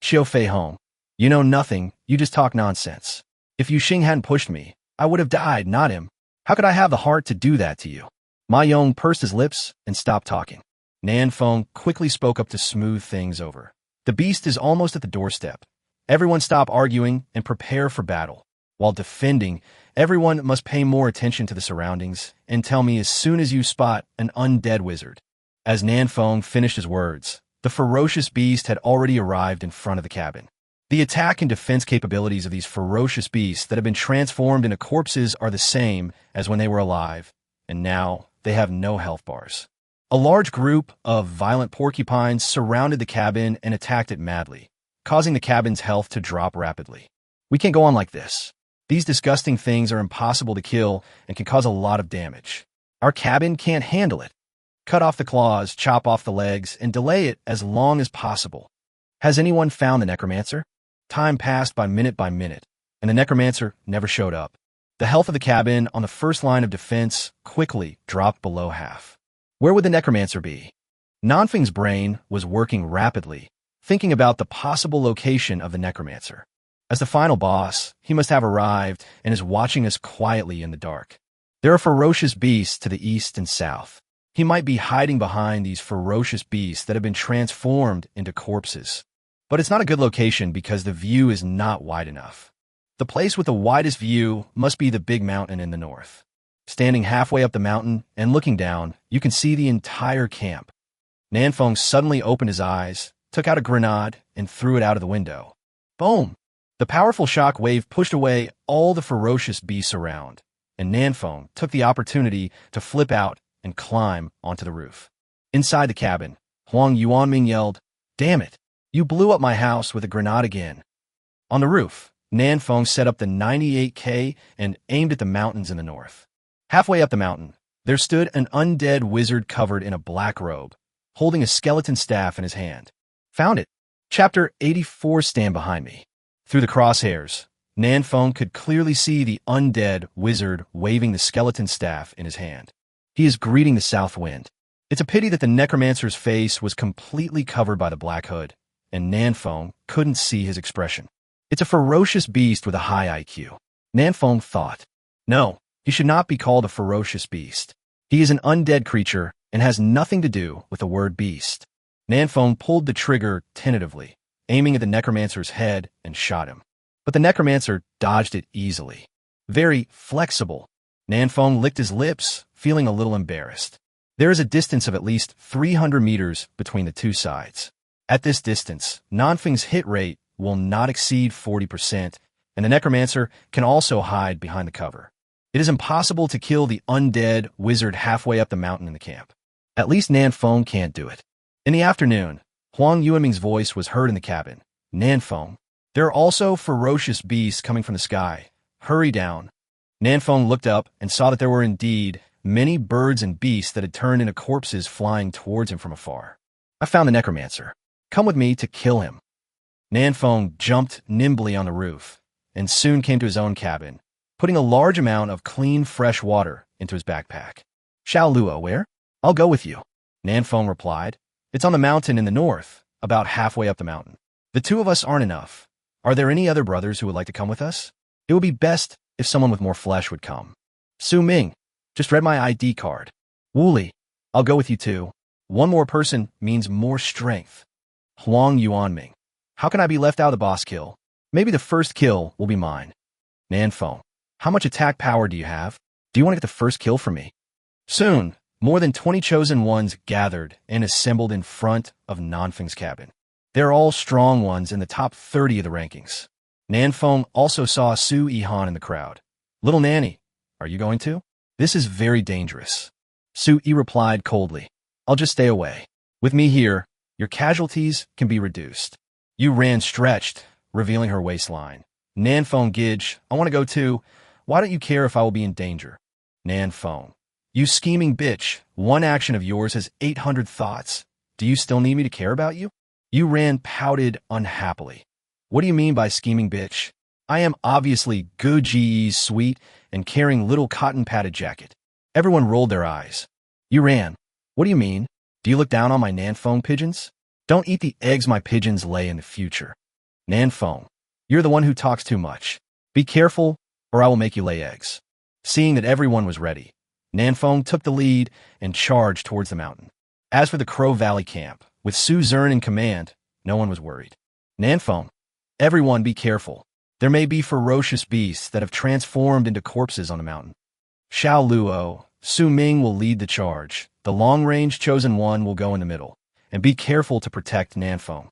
Qiu Fei Hong. You know nothing, you just talk nonsense. If Yu Xing hadn't pushed me, I would have died, not him. How could I have the heart to do that to you? Ma Yong pursed his lips and stopped talking. Nan Feng quickly spoke up to smooth things over. The beast is almost at the doorstep. Everyone stop arguing and prepare for battle. While defending, everyone must pay more attention to the surroundings and tell me as soon as you spot an undead wizard. As Nan Feng finished his words, the ferocious beast had already arrived in front of the cabin. The attack and defense capabilities of these ferocious beasts that have been transformed into corpses are the same as when they were alive, and now they have no health bars. A large group of violent porcupines surrounded the cabin and attacked it madly, causing the cabin's health to drop rapidly. We can't go on like this. These disgusting things are impossible to kill and can cause a lot of damage. Our cabin can't handle it. Cut off the claws, chop off the legs, and delay it as long as possible. Has anyone found the necromancer? Time passed by minute, and the necromancer never showed up. The health of the cabin on the first line of defense quickly dropped below half. Where would the necromancer be? Nanfeng's brain was working rapidly, thinking about the possible location of the necromancer. As the final boss, he must have arrived and is watching us quietly in the dark. There are ferocious beasts to the east and south. He might be hiding behind these ferocious beasts that have been transformed into corpses. But it's not a good location because the view is not wide enough. The place with the widest view must be the big mountain in the north. Standing halfway up the mountain and looking down, you can see the entire camp. Nanfeng suddenly opened his eyes, took out a grenade, and threw it out of the window. Boom! The powerful shock wave pushed away all the ferocious beasts around, and Nanfeng took the opportunity to flip out and climb onto the roof. Inside the cabin, Huang Yuanming yelled, Damn it! You blew up my house with a grenade again. On the roof, Nanfeng set up the 98K and aimed at the mountains in the north. Halfway up the mountain, there stood an undead wizard covered in a black robe, holding a skeleton staff in his hand. Found it. Chapter 84. Stand behind me. Through the crosshairs, Nanfeng could clearly see the undead wizard waving the skeleton staff in his hand. He is greeting the south wind. It's a pity that the necromancer's face was completely covered by the black hood, and Nanfeng couldn't see his expression. It's a ferocious beast with a high IQ. Nanfeng thought. No, he should not be called a ferocious beast. He is an undead creature and has nothing to do with the word beast. Nanfeng pulled the trigger tentatively, aiming at the necromancer's head and shot him. But the necromancer dodged it easily. Very flexible. Nanfeng licked his lips, feeling a little embarrassed. There is a distance of at least 300 meters between the two sides. At this distance, Nanfeng's hit rate will not exceed 40%, and the necromancer can also hide behind the cover. It is impossible to kill the undead wizard halfway up the mountain in the camp. At least Nanfeng can't do it. In the afternoon, Huang Yueming's voice was heard in the cabin. Nanfeng, there are also ferocious beasts coming from the sky. Hurry down. Nanfeng looked up and saw that there were indeed many birds and beasts that had turned into corpses flying towards him from afar. I found the necromancer. Come with me to kill him. Nanfeng jumped nimbly on the roof and soon came to his own cabin, putting a large amount of clean, fresh water into his backpack. Xiao Luo, where? I'll go with you. Nanfeng replied. It's on the mountain in the north, about halfway up the mountain. The two of us aren't enough. Are there any other brothers who would like to come with us? It would be best if someone with more flesh would come. Su Ming, just read my ID card. Wu Li, I'll go with you too. One more person means more strength. Huang Yuanming, how can I be left out of the boss kill? Maybe the first kill will be mine. Nanfeng, how much attack power do you have? Do you want to get the first kill for me? Soon, more than 20 chosen ones gathered and assembled in front of Nanfeng's cabin. They're all strong ones in the top 30 of the rankings. Nanfeng also saw Su Yihan in the crowd. Little Nanny, are you going to? This is very dangerous. Su Yi replied coldly. I'll just stay away. With me here, your casualties can be reduced. Yu Ran stretched, revealing her waistline. Nanfeng Gidge, I want to go too. Why don't you care if I will be in danger? Nanfeng, you scheming bitch, one action of yours has 800 thoughts. Do you still need me to care about you? Yu Ran pouted unhappily. What do you mean by scheming bitch? I am obviously Gu Ji's sweet and carrying little cotton-padded jacket. Everyone rolled their eyes. Yu Ran, what do you mean? Do you look down on my Nanfeng pigeons? Don't eat the eggs my pigeons lay in the future. Nanfeng, you're the one who talks too much. Be careful, or I will make you lay eggs. Seeing that everyone was ready, Nanfeng took the lead and charged towards the mountain. As for the Crow Valley camp, with Su Zern in command, no one was worried. Nanfeng, everyone be careful. There may be ferocious beasts that have transformed into corpses on the mountain. Xiao Luo, Su Ming will lead the charge. The long-range chosen one will go in the middle. And be careful to protect Nanfeng.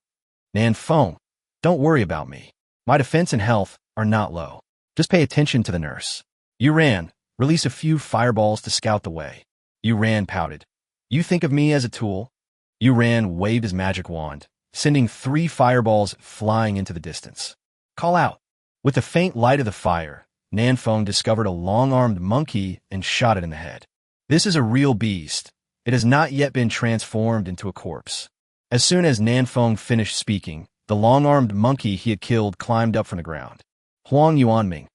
Nanfeng, don't worry about me. My defense and health are not low. Just pay attention to the nurse. Yu Ran, release a few fireballs to scout the way. Yu Ran pouted. You think of me as a tool? Yu Ran waved his magic wand, sending 3 fireballs flying into the distance. Call out. With the faint light of the fire, Nanfeng discovered a long-armed monkey and shot it in the head. This is a real beast. It has not yet been transformed into a corpse. As soon as Nanfeng finished speaking, the long-armed monkey he had killed climbed up from the ground. Huang Yuanming.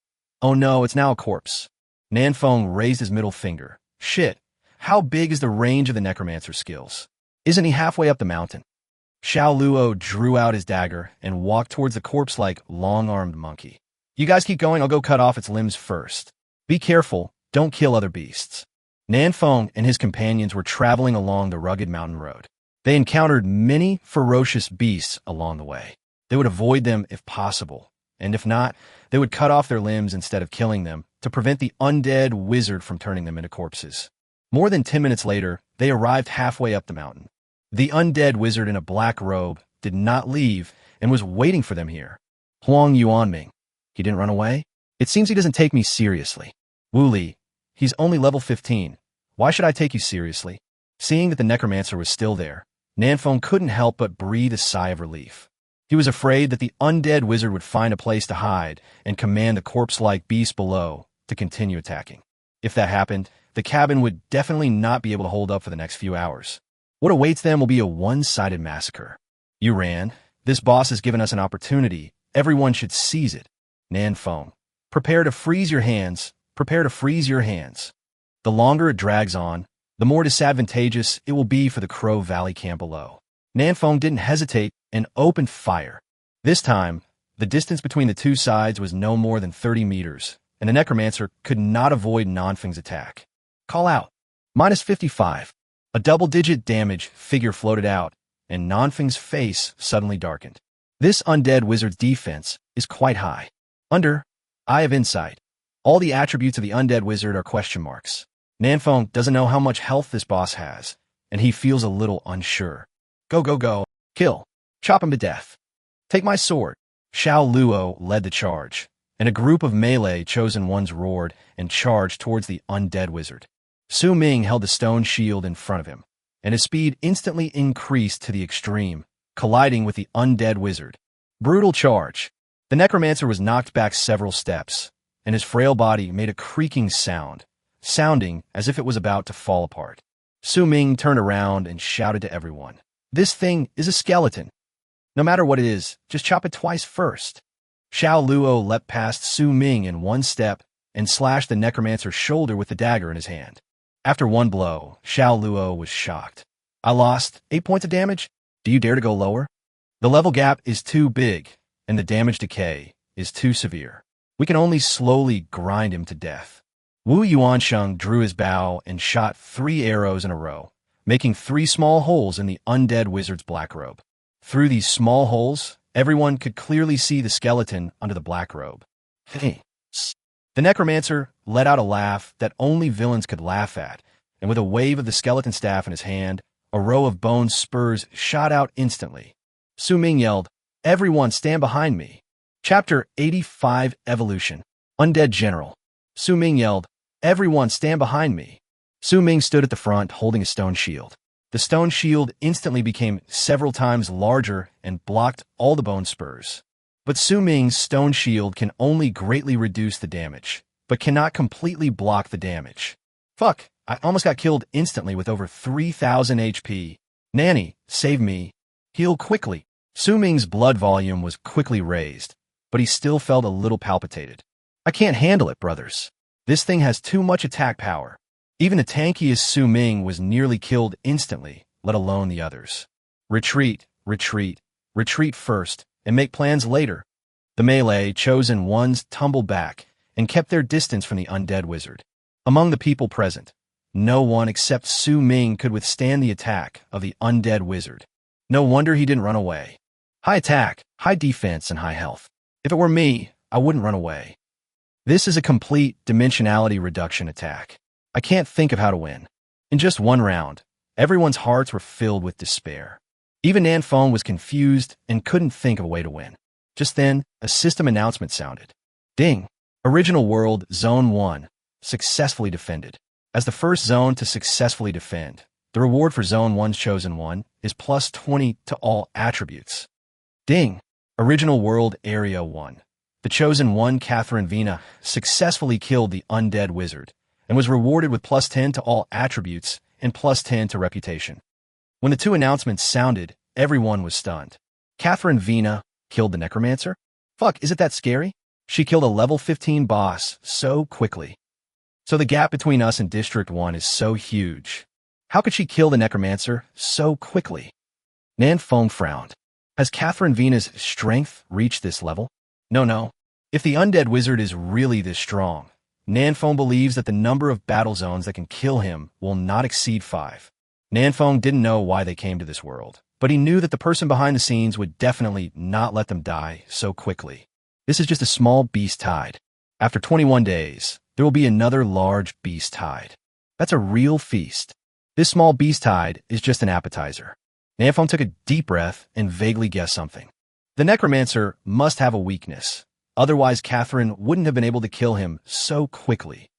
Oh no, it's now a corpse. Nanfeng raised his middle finger. Shit, how big is the range of the necromancer's skills? Isn't he halfway up the mountain? Xiao Luo drew out his dagger and walked towards the corpse-like long-armed monkey. You guys keep going, I'll go cut off its limbs first. Be careful, don't kill other beasts. Nanfeng and his companions were traveling along the rugged mountain road. They encountered many ferocious beasts along the way. They would avoid them if possible, and if not, they would cut off their limbs instead of killing them to prevent the undead wizard from turning them into corpses. More than 10 minutes later, they arrived halfway up the mountain. The undead wizard in a black robe did not leave and was waiting for them here. Huang Yuanming. He didn't run away? It seems he doesn't take me seriously. Wu Li. He's only level 15. Why should I take you seriously? Seeing that the necromancer was still there, Nanfeng couldn't help but breathe a sigh of relief. He was afraid that the undead wizard would find a place to hide and command the corpse-like beast below to continue attacking. If that happened, the cabin would definitely not be able to hold up for the next few hours. What awaits them will be a one-sided massacre. Yu Ran, this boss has given us an opportunity. Everyone should seize it. Nanfeng, prepare to freeze your hands. Prepare to freeze your hands. The longer it drags on, the more disadvantageous it will be for the Crow Valley camp below. Nanfeng didn't hesitate and opened fire. This time, the distance between the two sides was no more than 30 meters, and the necromancer could not avoid Nanfeng's attack. Call out. -55. A double-digit damage figure floated out, and Nanfeng's face suddenly darkened. This undead wizard's defense is quite high. Under Eye of Insight, all the attributes of the undead wizard are question marks. Nanfeng doesn't know how much health this boss has, and he feels a little unsure. Go, go, go. Kill. Chop him to death. Take my sword. Xiao Luo led the charge, and a group of melee chosen ones roared and charged towards the undead wizard. Su Ming held the stone shield in front of him, and his speed instantly increased to the extreme, colliding with the undead wizard. Brutal charge. The necromancer was knocked back several steps, and his frail body made a creaking sound, sounding as if it was about to fall apart. Su Ming turned around and shouted to everyone, "This thing is a skeleton. No matter what it is, just chop it twice first." Xiao Luo leapt past Su Ming in one step and slashed the necromancer's shoulder with the dagger in his hand. After one blow, Xiao Luo was shocked. "I lost 8 points of damage? Do you dare to go lower? The level gap is too big, and the damage decay is too severe. We can only slowly grind him to death." Wu Yuansheng drew his bow and shot 3 arrows in a row, making 3 small holes in the undead wizard's black robe. Through these small holes, everyone could clearly see the skeleton under the black robe. Hey. The necromancer let out a laugh that only villains could laugh at, and with a wave of the skeleton staff in his hand, a row of bone spurs shot out instantly. Su Ming yelled, "Everyone stand behind me." Chapter 85 Evolution. Undead General. Su Ming yelled, "Everyone stand behind me." Su Ming stood at the front holding a stone shield. The stone shield instantly became several times larger and blocked all the bone spurs. But Su Ming's stone shield can only greatly reduce the damage, but cannot completely block the damage. Fuck, I almost got killed instantly with over 3,000 HP. Nanny, save me. Heal quickly. Su Ming's blood volume was quickly raised, but he still felt a little palpitated. I can't handle it, brothers. This thing has too much attack power. Even the tankiest Su Ming was nearly killed instantly, let alone the others. Retreat, retreat, retreat first, and make plans later. The melee chosen ones tumbled back and kept their distance from the undead wizard. Among the people present, no one except Su Ming could withstand the attack of the undead wizard. No wonder he didn't run away. High attack, high defense, and high health. If it were me, I wouldn't run away. This is a complete dimensionality reduction attack. I can't think of how to win. In just one round, everyone's hearts were filled with despair. Even Nanfeng was confused and couldn't think of a way to win. Just then, a system announcement sounded. Ding! Original World Zone 1 successfully defended. As the first zone to successfully defend, the reward for Zone 1's chosen one is plus 20 to all attributes. Ding! Original World Area 1. The chosen one, Catherine Vina, successfully killed the undead wizard and was rewarded with plus 10 to all attributes and plus 10 to reputation. When the 2 announcements sounded, everyone was stunned. Catherine Vina killed the necromancer? Fuck, is it that scary? She killed a level 15 boss so quickly. So the gap between us and District 1 is so huge. How could she kill the necromancer so quickly? Nanfeng frowned. Has Catherine Vina's strength reached this level? No. If the undead wizard is really this strong, Nanfeng believes that the number of battle zones that can kill him will not exceed 5. Nanfeng didn't know why they came to this world, but he knew that the person behind the scenes would definitely not let them die so quickly. This is just a small beast tide. After 21 days, there will be another large beast tide. That's a real feast. This small beast tide is just an appetizer. Nanfeng took a deep breath and vaguely guessed something. The necromancer must have a weakness. Otherwise, Catherine wouldn't have been able to kill him so quickly.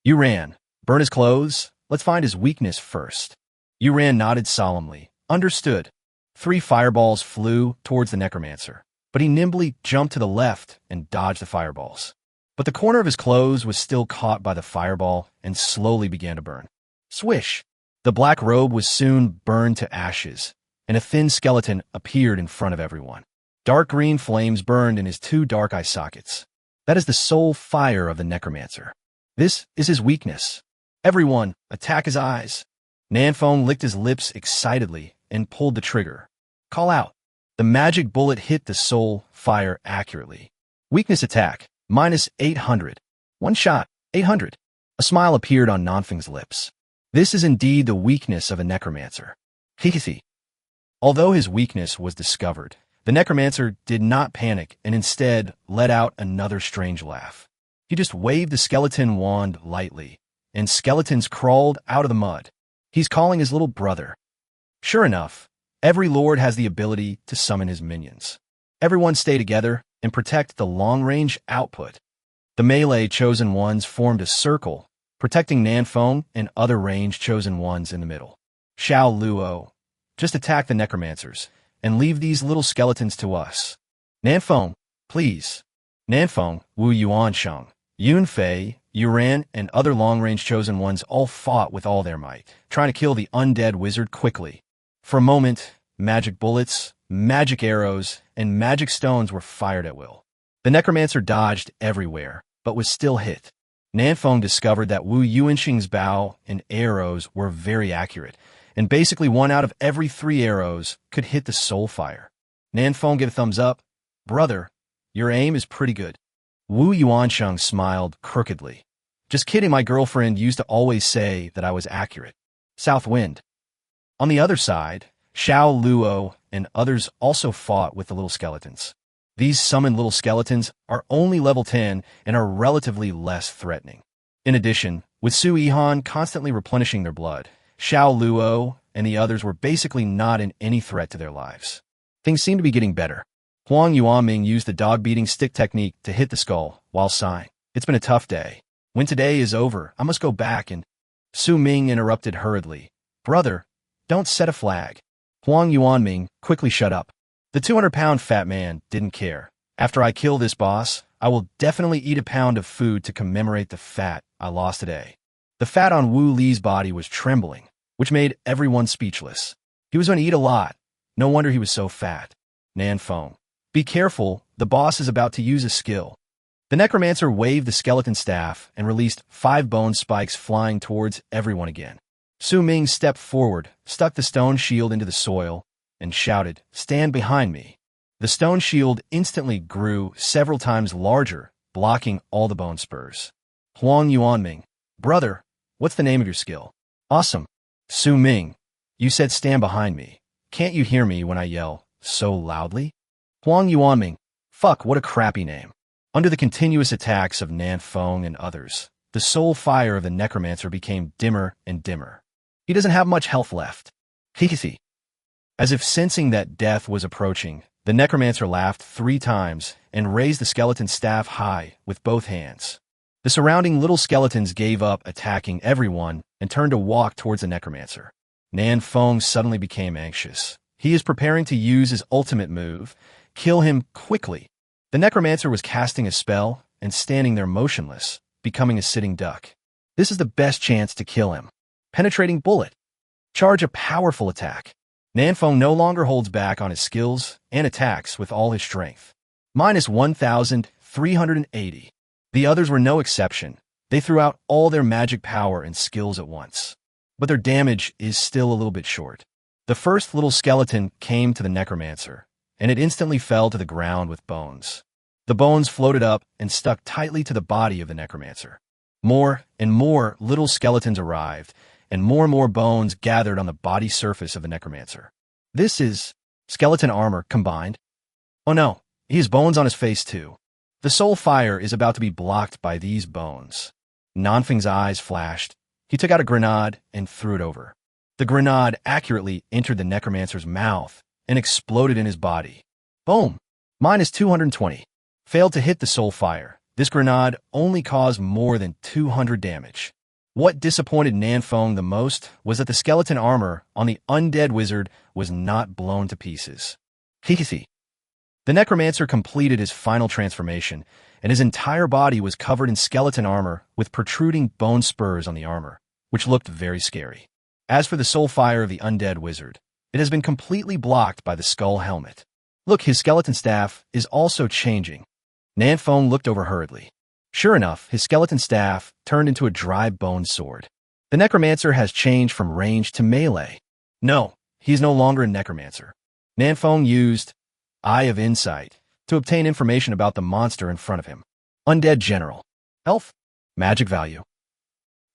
Yuran, burn his clothes. Let's find his weakness first. Yuran nodded solemnly. Understood. 3 fireballs flew towards the necromancer, but he nimbly jumped to the left and dodged the fireballs. But the corner of his clothes was still caught by the fireball and slowly began to burn. Swish! The black robe was soon burned to ashes, and a thin skeleton appeared in front of everyone. Dark green flames burned in his 2 dark eye sockets. That is the soul fire of the necromancer. This is his weakness. Everyone, attack his eyes. Nanfeng licked his lips excitedly and pulled the trigger. Call out. The magic bullet hit the soul fire accurately. Weakness attack, minus 800. One shot, 800. A smile appeared on Nanfeng's lips. This is indeed the weakness of a necromancer. Hihihi. Although his weakness was discovered, the necromancer did not panic and instead let out another strange laugh. He just waved the skeleton wand lightly, and skeletons crawled out of the mud. He's calling his little brother. Sure enough, every lord has the ability to summon his minions. Everyone stay together and protect the long-range output. The melee chosen ones formed a circle, protecting Nanfeng and other range chosen ones in the middle. Xiao Luo, just attack the necromancers, and leave these little skeletons to us. Nanfeng, please. Nanfeng, Wu Yuansheng, Yunfei, Yuran, and other long-range chosen ones all fought with all their might, trying to kill the undead wizard quickly. For a moment, magic bullets, magic arrows, and magic stones were fired at will. The necromancer dodged everywhere, but was still hit. Nanfeng discovered that Wu Yuansheng's bow and arrows were very accurate, and basically 1 out of every 3 arrows could hit the soul fire. Nanfeng gave a thumbs up. Brother, your aim is pretty good. Wu Yuansheng smiled crookedly. Just kidding, my girlfriend used to always say that I was accurate. South Wind. On the other side, Xiao Luo and others also fought with the little skeletons. These summoned little skeletons are only level 10 and are relatively less threatening. In addition, with Su Yihan constantly replenishing their blood, Xiao Luo and the others were basically not in any threat to their lives. Things seemed to be getting better. Huang Yuanming used the dog-beating stick technique to hit the skull, while sighing. It's been a tough day. When today is over, I must go back and... Su Ming interrupted hurriedly. Brother, don't set a flag. Huang Yuanming quickly shut up. The 200-pound fat man didn't care. After I kill this boss, I will definitely eat a pound of food to commemorate the fat I lost today. The fat on Wu Li's body was trembling, which made everyone speechless. He was going to eat a lot. No wonder he was so fat. Nanfeng. Be careful, the boss is about to use a skill. The necromancer waved the skeleton staff and released 5 bone spikes flying towards everyone again. Su Ming stepped forward, stuck the stone shield into the soil, and shouted, Stand behind me. The stone shield instantly grew several times larger, blocking all the bone spurs. Huang Yuanming. Brother, what's the name of your skill? Awesome. Su Ming. You said stand behind me. Can't you hear me when I yell so loudly? Huang Yuanming. Fuck, what a crappy name. Under the continuous attacks of Nanfeng and others, the soul fire of the necromancer became dimmer and dimmer. He doesn't have much health left. Hihihi. As if sensing that death was approaching, the necromancer laughed 3 times and raised the skeleton staff high with both hands. The surrounding little skeletons gave up attacking everyone and turned to walk towards the necromancer. Nanfeng suddenly became anxious. He is preparing to use his ultimate move, kill him quickly. The necromancer was casting a spell and standing there motionless, becoming a sitting duck. This is the best chance to kill him. Penetrating bullet. Charge a powerful attack. Nanfeng no longer holds back on his skills and attacks with all his strength. Minus 1,380. The others were no exception. They threw out all their magic power and skills at once. But their damage is still a little bit short. The first little skeleton came to the necromancer, and it instantly fell to the ground with bones. The bones floated up and stuck tightly to the body of the necromancer. More and more little skeletons arrived, and more bones gathered on the body surface of the necromancer. This is skeleton armor combined. Oh no, he has bones on his face too. The soul fire is about to be blocked by these bones. Nanfeng's eyes flashed. He took out a grenade and threw it over. The grenade accurately entered the necromancer's mouth and exploded in his body. Boom! Minus 220. Failed to hit the soul fire. This grenade only caused more than 200 damage. What disappointed Nanfeng the most was that the skeleton armor on the undead wizard was not blown to pieces. Hihihi. The necromancer completed his final transformation, and his entire body was covered in skeleton armor with protruding bone spurs on the armor, which looked very scary. As for the soul fire of the undead wizard, it has been completely blocked by the skull helmet. Look, his skeleton staff is also changing. Nanfeng looked over hurriedly. Sure enough, his skeleton staff turned into a dry bone sword. The necromancer has changed from range to melee. No, he is no longer a necromancer. Nanfeng used Eye of Insight to obtain information about the monster in front of him. Undead General. Health. Magic value.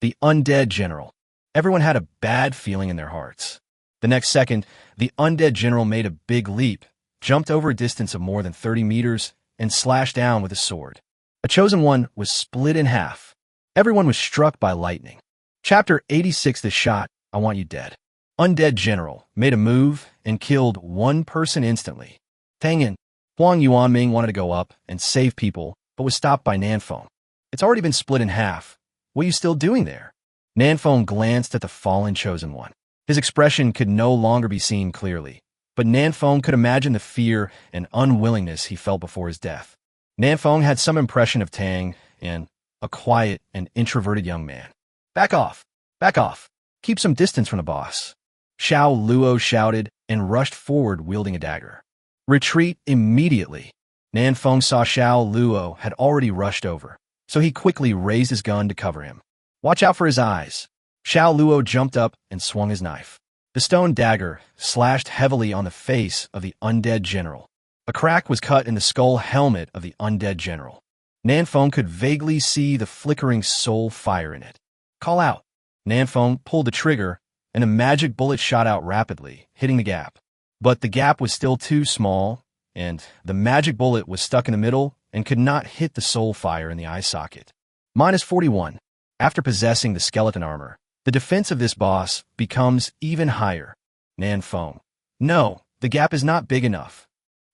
The Undead General. Everyone had a bad feeling in their hearts. The next second, the undead general made a big leap, jumped over a distance of more than 30 meters, and slashed down with his sword. A chosen one was split in half. Everyone was struck by lightning. Chapter 86. The shot, I want you dead. Undead general made a move and killed one person instantly. Tang and Huang Yuanming wanted to go up and save people, but was stopped by Nanfeng. It's already been split in half. What are you still doing there? Nanfeng glanced at the fallen chosen one. His expression could no longer be seen clearly, but Nanfeng could imagine the fear and unwillingness he felt before his death. Nanfeng had some impression of Tang and a quiet and introverted young man. Back off! Back off! Keep some distance from the boss. Xiao Luo shouted and rushed forward wielding a dagger. Retreat immediately. Nanfeng saw Xiao Luo had already rushed over, so he quickly raised his gun to cover him. Watch out for his eyes. Xiao Luo jumped up and swung his knife. The stone dagger slashed heavily on the face of the undead general. A crack was cut in the skull helmet of the undead general. Nanfeng could vaguely see the flickering soul fire in it. Call out. Nanfeng pulled the trigger, and a magic bullet shot out rapidly, hitting the gap. But the gap was still too small, and the magic bullet was stuck in the middle and could not hit the soul fire in the eye socket. -41. After possessing the skeleton armor, the defense of this boss becomes even higher. Nanfeng. No, the gap is not big enough.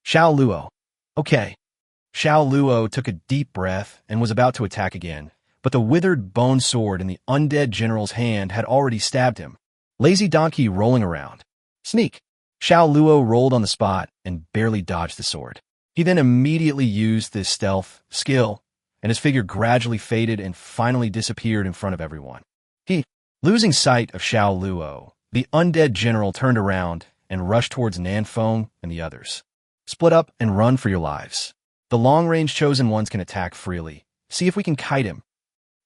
Xiao Luo. Okay. Xiao Luo took a deep breath and was about to attack again, but the withered bone sword in the undead general's hand had already stabbed him. Lazy donkey rolling around. Sneak. Xiao Luo rolled on the spot and barely dodged the sword. He then immediately used this stealth skill, and his figure gradually faded and finally disappeared in front of everyone. Losing sight of Xiao Luo, the undead general turned around and rushed towards Nanfeng and the others. Split up and run for your lives. The long-range chosen ones can attack freely. See if we can kite him.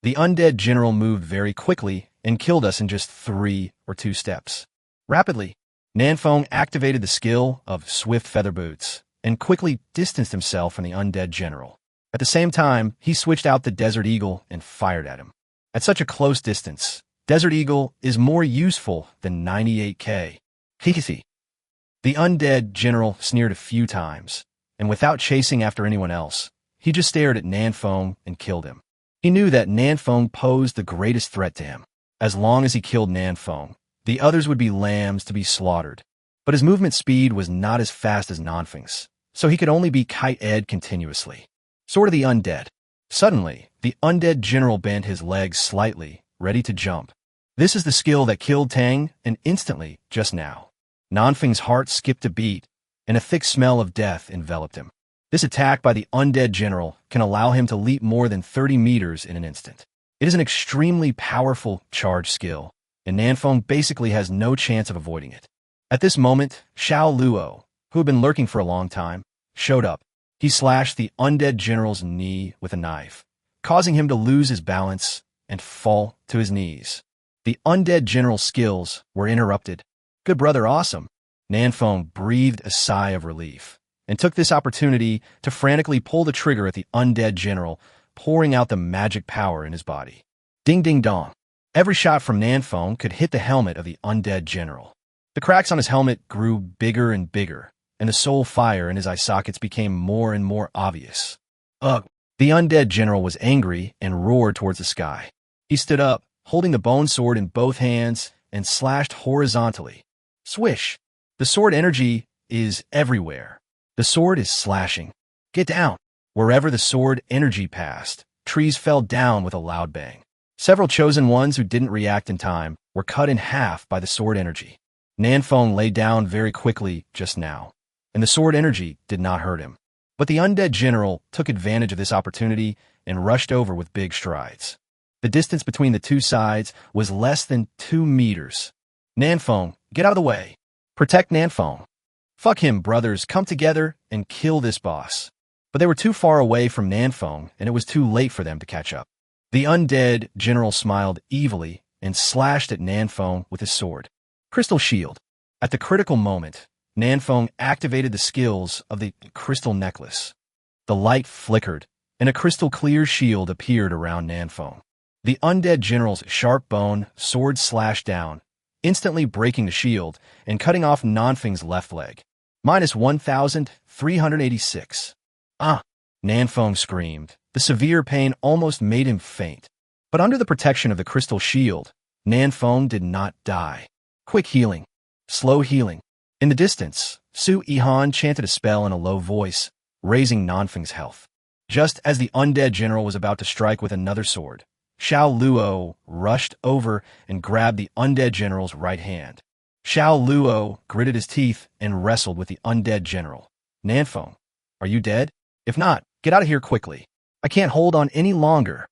The undead general moved very quickly and killed us in just 3 or 2 steps. Rapidly, Nanfeng activated the skill of Swift Feather Boots and quickly distanced himself from the undead general. At the same time, he switched out the Desert Eagle and fired at him. At such a close distance, Desert Eagle is more useful than 98K. Hihihi. The undead general sneered a few times, and without chasing after anyone else, he just stared at Nanfeng and killed him. He knew that Nanfeng posed the greatest threat to him. As long as he killed Nanfeng, the others would be lambs to be slaughtered. But his movement speed was not as fast as Nanfeng's, so he could only be kite-ed continuously. Sword of the Undead. Suddenly, the undead general bent his legs slightly, ready to jump. This is the skill that killed Tang, and instantly, just now. Nanfeng's heart skipped a beat, and a thick smell of death enveloped him. This attack by the undead general can allow him to leap more than 30 meters in an instant. It is an extremely powerful charge skill, and Nanfeng basically has no chance of avoiding it. At this moment, Xiao Luo, who had been lurking for a long time, showed up. He slashed the undead general's knee with a knife, causing him to lose his balance and fall to his knees. The undead general's skills were interrupted. Good brother, awesome. Nanfeng breathed a sigh of relief and took this opportunity to frantically pull the trigger at the undead general, pouring out the magic power in his body. Ding ding dong. Every shot from Nanfeng could hit the helmet of the undead general. The cracks on his helmet grew bigger and bigger, and the soul fire in his eye sockets became more and more obvious. Ugh! The undead general was angry and roared towards the sky. He stood up, holding the bone sword in both hands, and slashed horizontally. Swish! The sword energy is everywhere. The sword is slashing. Get down! Wherever the sword energy passed, trees fell down with a loud bang. Several chosen ones who didn't react in time were cut in half by the sword energy. Nanfeng lay down very quickly just now, and the sword energy did not hurt him. But the undead general took advantage of this opportunity and rushed over with big strides. The distance between the two sides was less than 2 meters. Nanfeng, get out of the way. Protect Nanfeng. Fuck him, brothers, come together and kill this boss. But they were too far away from Nanfeng, and it was too late for them to catch up. The undead general smiled evilly and slashed at Nanfeng with his sword. Crystal Shield. At the critical moment, Nanfeng activated the skills of the crystal necklace. The light flickered, and a crystal clear shield appeared around Nanfeng. The undead general's sharp bone sword slashed down, instantly breaking the shield and cutting off Nanfeng's left leg. Minus 1,386. Ah! Nanfeng screamed. The severe pain almost made him faint. But under the protection of the crystal shield, Nanfeng did not die. Quick healing. Slow healing. In the distance, Su Yihan chanted a spell in a low voice, raising Nanfeng's health. Just as the undead general was about to strike with another sword, Xiao Luo rushed over and grabbed the undead general's right hand. Xiao Luo gritted his teeth and wrestled with the undead general. Nanfeng, are you dead? If not, get out of here quickly. I can't hold on any longer.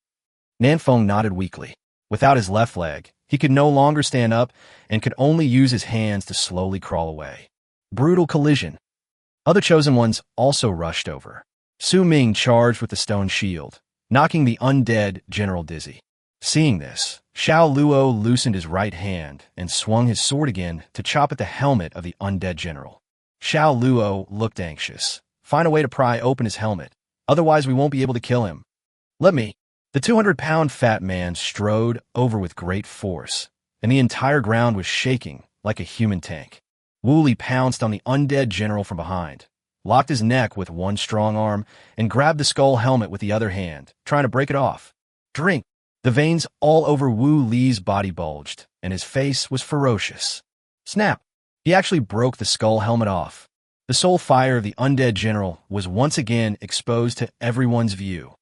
Nanfeng nodded weakly. Without his left leg, he could no longer stand up and could only use his hands to slowly crawl away. Brutal collision. Other chosen ones also rushed over. Su Ming charged with the stone shield, knocking the undead general dizzy. Seeing this, Xiao Luo loosened his right hand and swung his sword again to chop at the helmet of the undead general. Xiao Luo looked anxious. Find a way to pry open his helmet. Otherwise, we won't be able to kill him. Let me. The 200-pound fat man strode over with great force, and the entire ground was shaking like a human tank. Wu Li pounced on the undead general from behind, locked his neck with one strong arm, and grabbed the skull helmet with the other hand, trying to break it off. Drink! The veins all over Wu Li's body bulged, and his face was ferocious. Snap! He actually broke the skull helmet off. The soul fire of the undead general was once again exposed to everyone's view.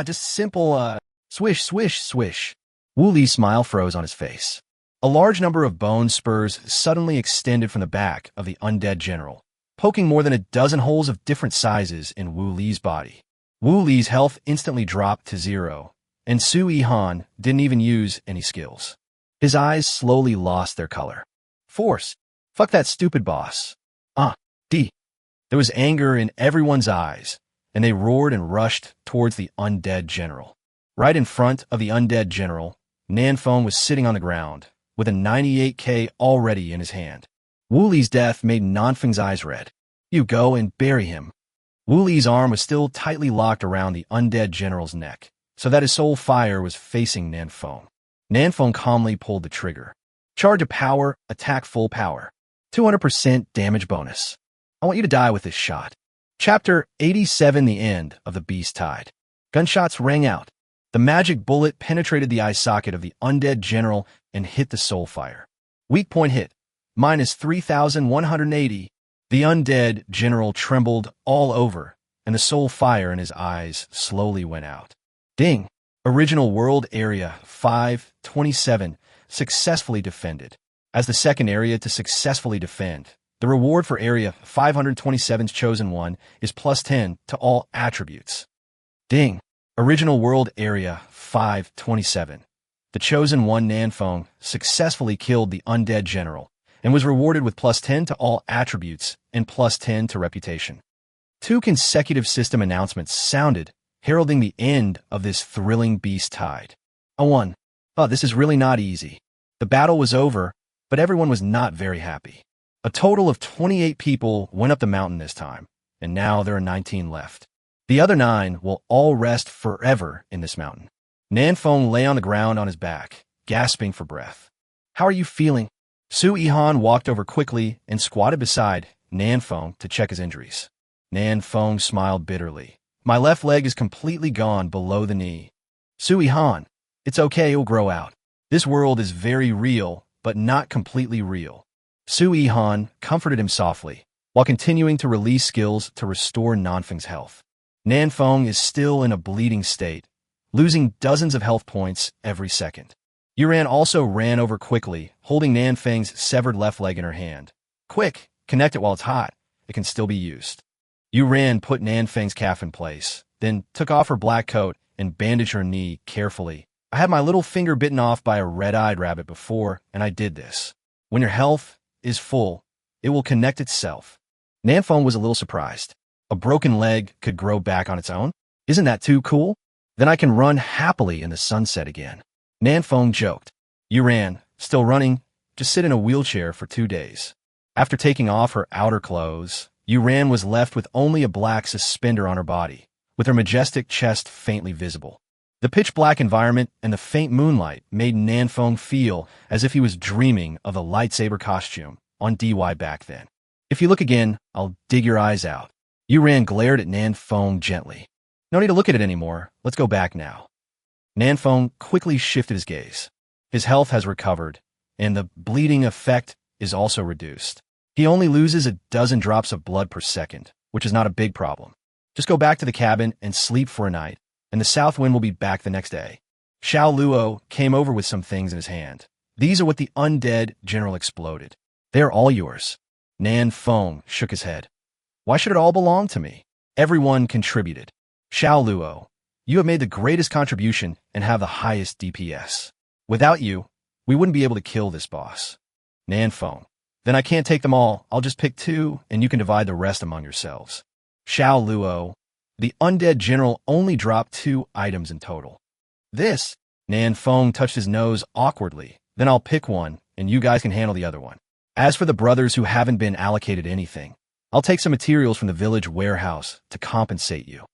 Just simple, swish, swish, swish. Wu Li's smile froze on his face. A large number of bone spurs suddenly extended from the back of the undead general, poking more than a dozen holes of different sizes in Wu Li's body. Wu Li's health instantly dropped to 0, and Su Yihan didn't even use any skills. His eyes slowly lost their color. Force! Fuck that stupid boss. There was anger in everyone's eyes, and they roared and rushed towards the undead general. Right in front of the undead general, Nanfeng was sitting on the ground, with a 98k already in his hand. Wu Li's death made Nanfeng's eyes red. You go and bury him. Wu Li's arm was still tightly locked around the undead general's neck, so that his soul fire was facing Nanfeng. Nanfeng calmly pulled the trigger. Charge of power, attack full power. 200% damage bonus. I want you to die with this shot. Chapter 87, the end of the Beast Tide. Gunshots rang out. The magic bullet penetrated the eye socket of the undead general and hit the soul fire. Weak point hit. Minus 3,180. The undead general trembled all over, and the soul fire in his eyes slowly went out. Ding! Original World Area 527 successfully defended. As the second area to successfully defend, the reward for Area 527's Chosen One is plus 10 to all attributes. Ding! Original World Area 527. The Chosen One Nanfeng successfully killed the undead general and was rewarded with plus 10 to all attributes and plus 10 to reputation. 2 consecutive system announcements sounded, heralding the end of this thrilling beast tide. This is really not easy. The battle was over, but everyone was not very happy. A total of 28 people went up the mountain this time, and now there are 19 left. The other 9 will all rest forever in this mountain. Nanfeng lay on the ground on his back, gasping for breath. How are you feeling? Su Yihan walked over quickly and squatted beside Nanfeng to check his injuries. Nanfeng smiled bitterly. My left leg is completely gone below the knee. Su Yihan, it's okay, it'll grow out. This world is very real, but not completely real. Su Yihan comforted him softly, while continuing to release skills to restore Nanfeng's health. Nanfeng is still in a bleeding state, losing dozens of health points every second. Yuran also ran over quickly, holding Nanfeng's severed left leg in her hand. Quick, connect it while it's hot. It can still be used. Yuran put Nanfeng's calf in place, then took off her black coat and bandaged her knee carefully. I had my little finger bitten off by a red-eyed rabbit before, and I did this. When your health is full, it will connect itself. Nanfeng was a little surprised. A broken leg could grow back on its own? Isn't that too cool? Then I can run happily in the sunset again. Nanfeng joked. Yuran, still running, just sit in a wheelchair for 2 days. After taking off her outer clothes, Yuran was left with only a black suspender on her body, with her majestic chest faintly visible. The pitch-black environment and the faint moonlight made Nanfeng feel as if he was dreaming of a lightsaber costume on DY back then. If you look again, I'll dig your eyes out. Yuran glared at Nanfeng gently. No need to look at it anymore. Let's go back now. Nanfeng quickly shifted his gaze. His health has recovered, and the bleeding effect is also reduced. He only loses a dozen drops of blood per second, which is not a big problem. Just go back to the cabin and sleep for a night, and the south wind will be back the next day. Xiao Luo came over with some things in his hand. These are what the undead general exploded. They are all yours. Nanfeng shook his head. Why should it all belong to me? Everyone contributed. Xiao Luo, you have made the greatest contribution and have the highest DPS. Without you, we wouldn't be able to kill this boss. Nanfeng, then I can't take them all. I'll just pick 2, and you can divide the rest among yourselves. Xiao Luo, the undead general only dropped 2 items in total. This, Nanfeng touched his nose awkwardly. Then I'll pick one, and you guys can handle the other one. As for the brothers who haven't been allocated anything, I'll take some materials from the village warehouse to compensate you.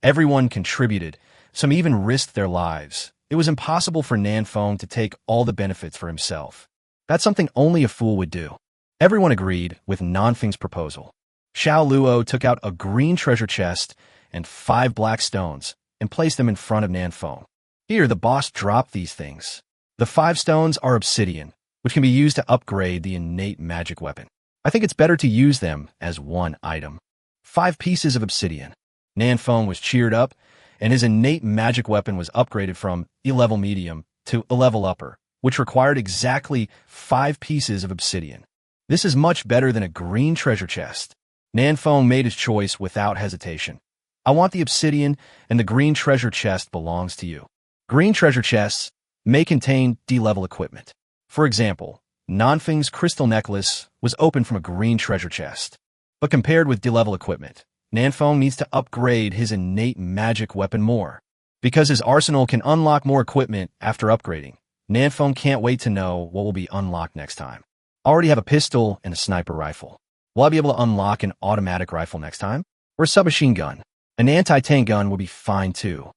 Everyone contributed. Some even risked their lives. It was impossible for Nanfeng to take all the benefits for himself. That's something only a fool would do. Everyone agreed with Nanfeng's proposal. Xiao Luo took out a green treasure chest and 5 black stones and placed them in front of Nanfeng. Here, the boss dropped these things. The 5 stones are obsidian, which can be used to upgrade the innate magic weapon. I think it's better to use them as one item. 5 pieces of obsidian. Nanfeng was cheered up, and his innate magic weapon was upgraded from E-level medium to E-level upper, which required exactly 5 pieces of obsidian. This is much better than a green treasure chest. Nanfeng made his choice without hesitation. I want the obsidian, and the green treasure chest belongs to you. Green treasure chests may contain D-level equipment. For example, Nanfeng's crystal necklace was opened from a green treasure chest. But compared with D-level equipment, Nanfeng needs to upgrade his innate magic weapon more. Because his arsenal can unlock more equipment after upgrading, Nanfeng can't wait to know what will be unlocked next time. I already have a pistol and a sniper rifle. Will I be able to unlock an automatic rifle next time? Or a submachine gun? An anti-tank gun will be fine too.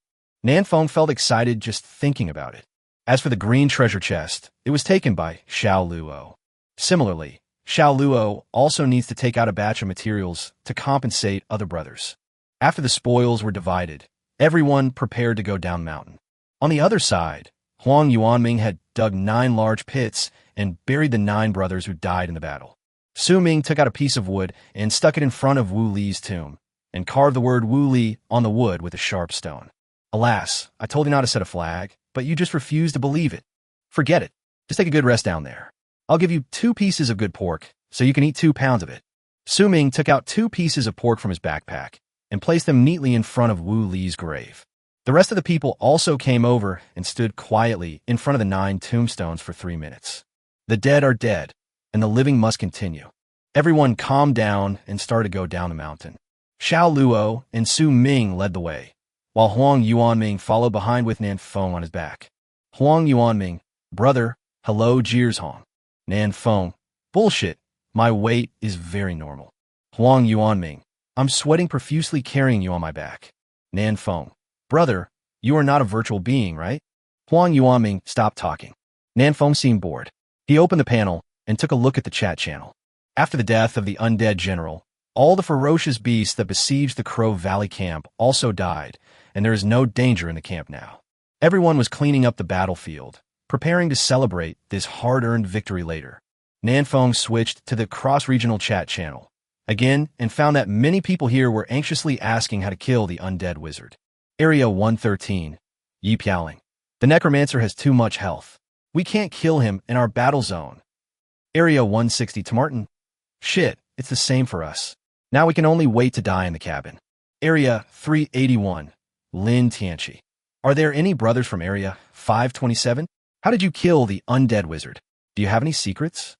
Nanfeng felt excited just thinking about it. As for the green treasure chest, it was taken by Xiao Luo. Similarly, Xiao Luo also needs to take out a batch of materials to compensate other brothers. After the spoils were divided, everyone prepared to go down mountain. On the other side, Huang Yuanming had dug 9 large pits and buried the 9 brothers who died in the battle. Su Ming took out a piece of wood and stuck it in front of Wu Li's tomb, and carved the word Wu Li on the wood with a sharp stone. Alas, I told you not to set a flag, but you just refused to believe it. Forget it. Just take a good rest down there. I'll give you 2 pieces of good pork, so you can eat 2 pounds of it. Su Ming took out 2 pieces of pork from his backpack and placed them neatly in front of Wu Li's grave. The rest of the people also came over and stood quietly in front of the 9 tombstones for 3 minutes. The dead are dead, and the living must continue. Everyone calmed down and started to go down the mountain. Xiao Luo and Su Ming led the way, while Huang Yuanming followed behind with Nanfeng on his back. Huang Yuanming, brother, hello Jeers Hong. Nanfeng, bullshit, my weight is very normal. Huang Yuanming, I'm sweating profusely carrying you on my back. Nanfeng, brother, you are not a virtual being, right? Huang Yuanming stopped talking. Nanfeng seemed bored. He opened the panel and took a look at the chat channel. After the death of the undead general, all the ferocious beasts that besieged the Crow Valley camp also died, and there is no danger in the camp now. Everyone was cleaning up the battlefield, preparing to celebrate this hard-earned victory later. Nanfeng switched to the cross-regional chat channel again and found that many people here were anxiously asking how to kill the undead wizard. Area 113, Yi Piaoling. The necromancer has too much health. We can't kill him in our battle zone. Area 160, Martin. Shit, it's the same for us. Now we can only wait to die in the cabin. Area 381, Lin Tianchi. Are there any brothers from Area 527? How did you kill the undead wizard? Do you have any secrets?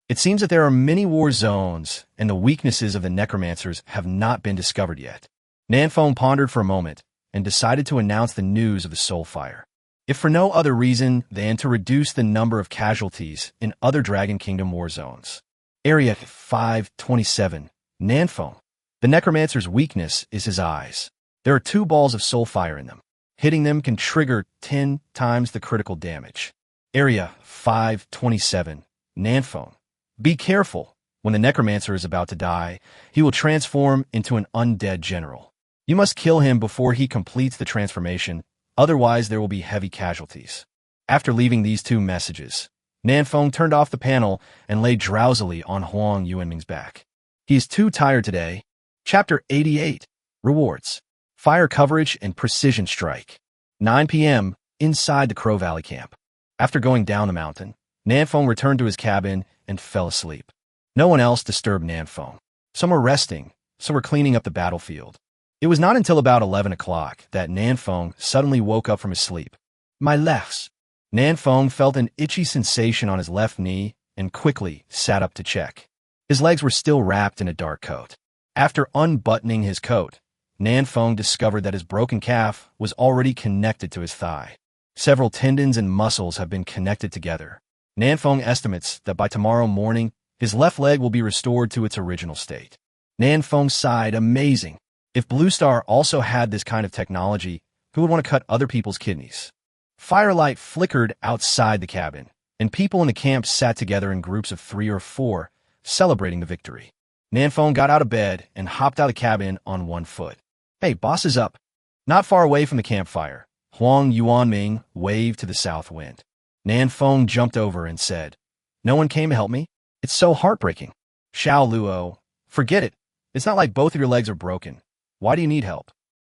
It seems that there are many war zones, and the weaknesses of the necromancers have not been discovered yet. Nanfeng pondered for a moment and decided to announce the news of the soul fire, if for no other reason than to reduce the number of casualties in other Dragon Kingdom war zones. Area 527, Nanfeng. The necromancer's weakness is his eyes. There are 2 balls of soul fire in them. Hitting them can trigger 10 times the critical damage. Area 527, Nanfeng. Be careful. When the necromancer is about to die, he will transform into an undead general. You must kill him before he completes the transformation, otherwise there will be heavy casualties. After leaving these two messages, Nanfeng turned off the panel and lay drowsily on Huang Yuanming's back. He is too tired today. Chapter 88. Rewards. Fire coverage and precision strike. 9 p.m. inside the Crow Valley camp. After going down the mountain, Nanfeng returned to his cabin and fell asleep. No one else disturbed Nanfeng. Some were resting, some were cleaning up the battlefield. It was not until about 11 o'clock that Nanfeng suddenly woke up from his sleep. My lefts. Nanfeng felt an itchy sensation on his left knee and quickly sat up to check. His legs were still wrapped in a dark coat. After unbuttoning his coat, Nanfeng discovered that his broken calf was already connected to his thigh. Several tendons and muscles have been connected together. Nanfeng estimates that by tomorrow morning, his left leg will be restored to its original state. Nanfeng sighed, amazing. If Blue Star also had this kind of technology, who would want to cut other people's kidneys? Firelight flickered outside the cabin, and people in the camp sat together in groups of 3 or 4, celebrating the victory. Nanfeng got out of bed and hopped out of the cabin on one foot. Hey, boss is up. Not far away from the campfire, Huang Yuanming waved to the south wind. Nanfeng jumped over and said, No one came to help me? It's so heartbreaking. Xiao Luo, forget it. It's not like both of your legs are broken. Why do you need help?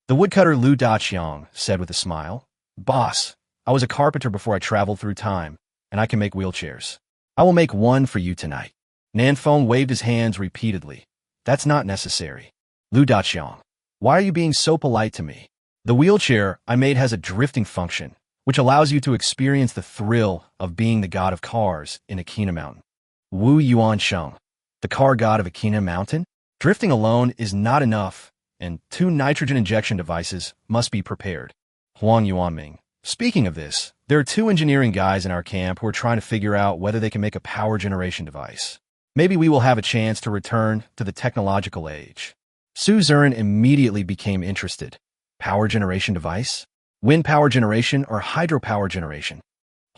The woodcutter Lu Daqiang said with a smile, Boss, I was a carpenter before I traveled through time, and I can make wheelchairs. I will make one for you tonight. Nanfeng waved his hands repeatedly. That's not necessary. Lu Daqiang, why are you being so polite to me? The wheelchair I made has a drifting function, which allows you to experience the thrill of being the god of cars in Akina Mountain. Wu Yuansheng, the car god of Akina Mountain? Drifting alone is not enough, and 2 nitrogen injection devices must be prepared. Huang Yuanming. Speaking of this, there are 2 engineering guys in our camp who are trying to figure out whether they can make a power generation device. Maybe we will have a chance to return to the technological age. Su Zurin immediately became interested. Power generation device? Wind power generation or hydropower generation?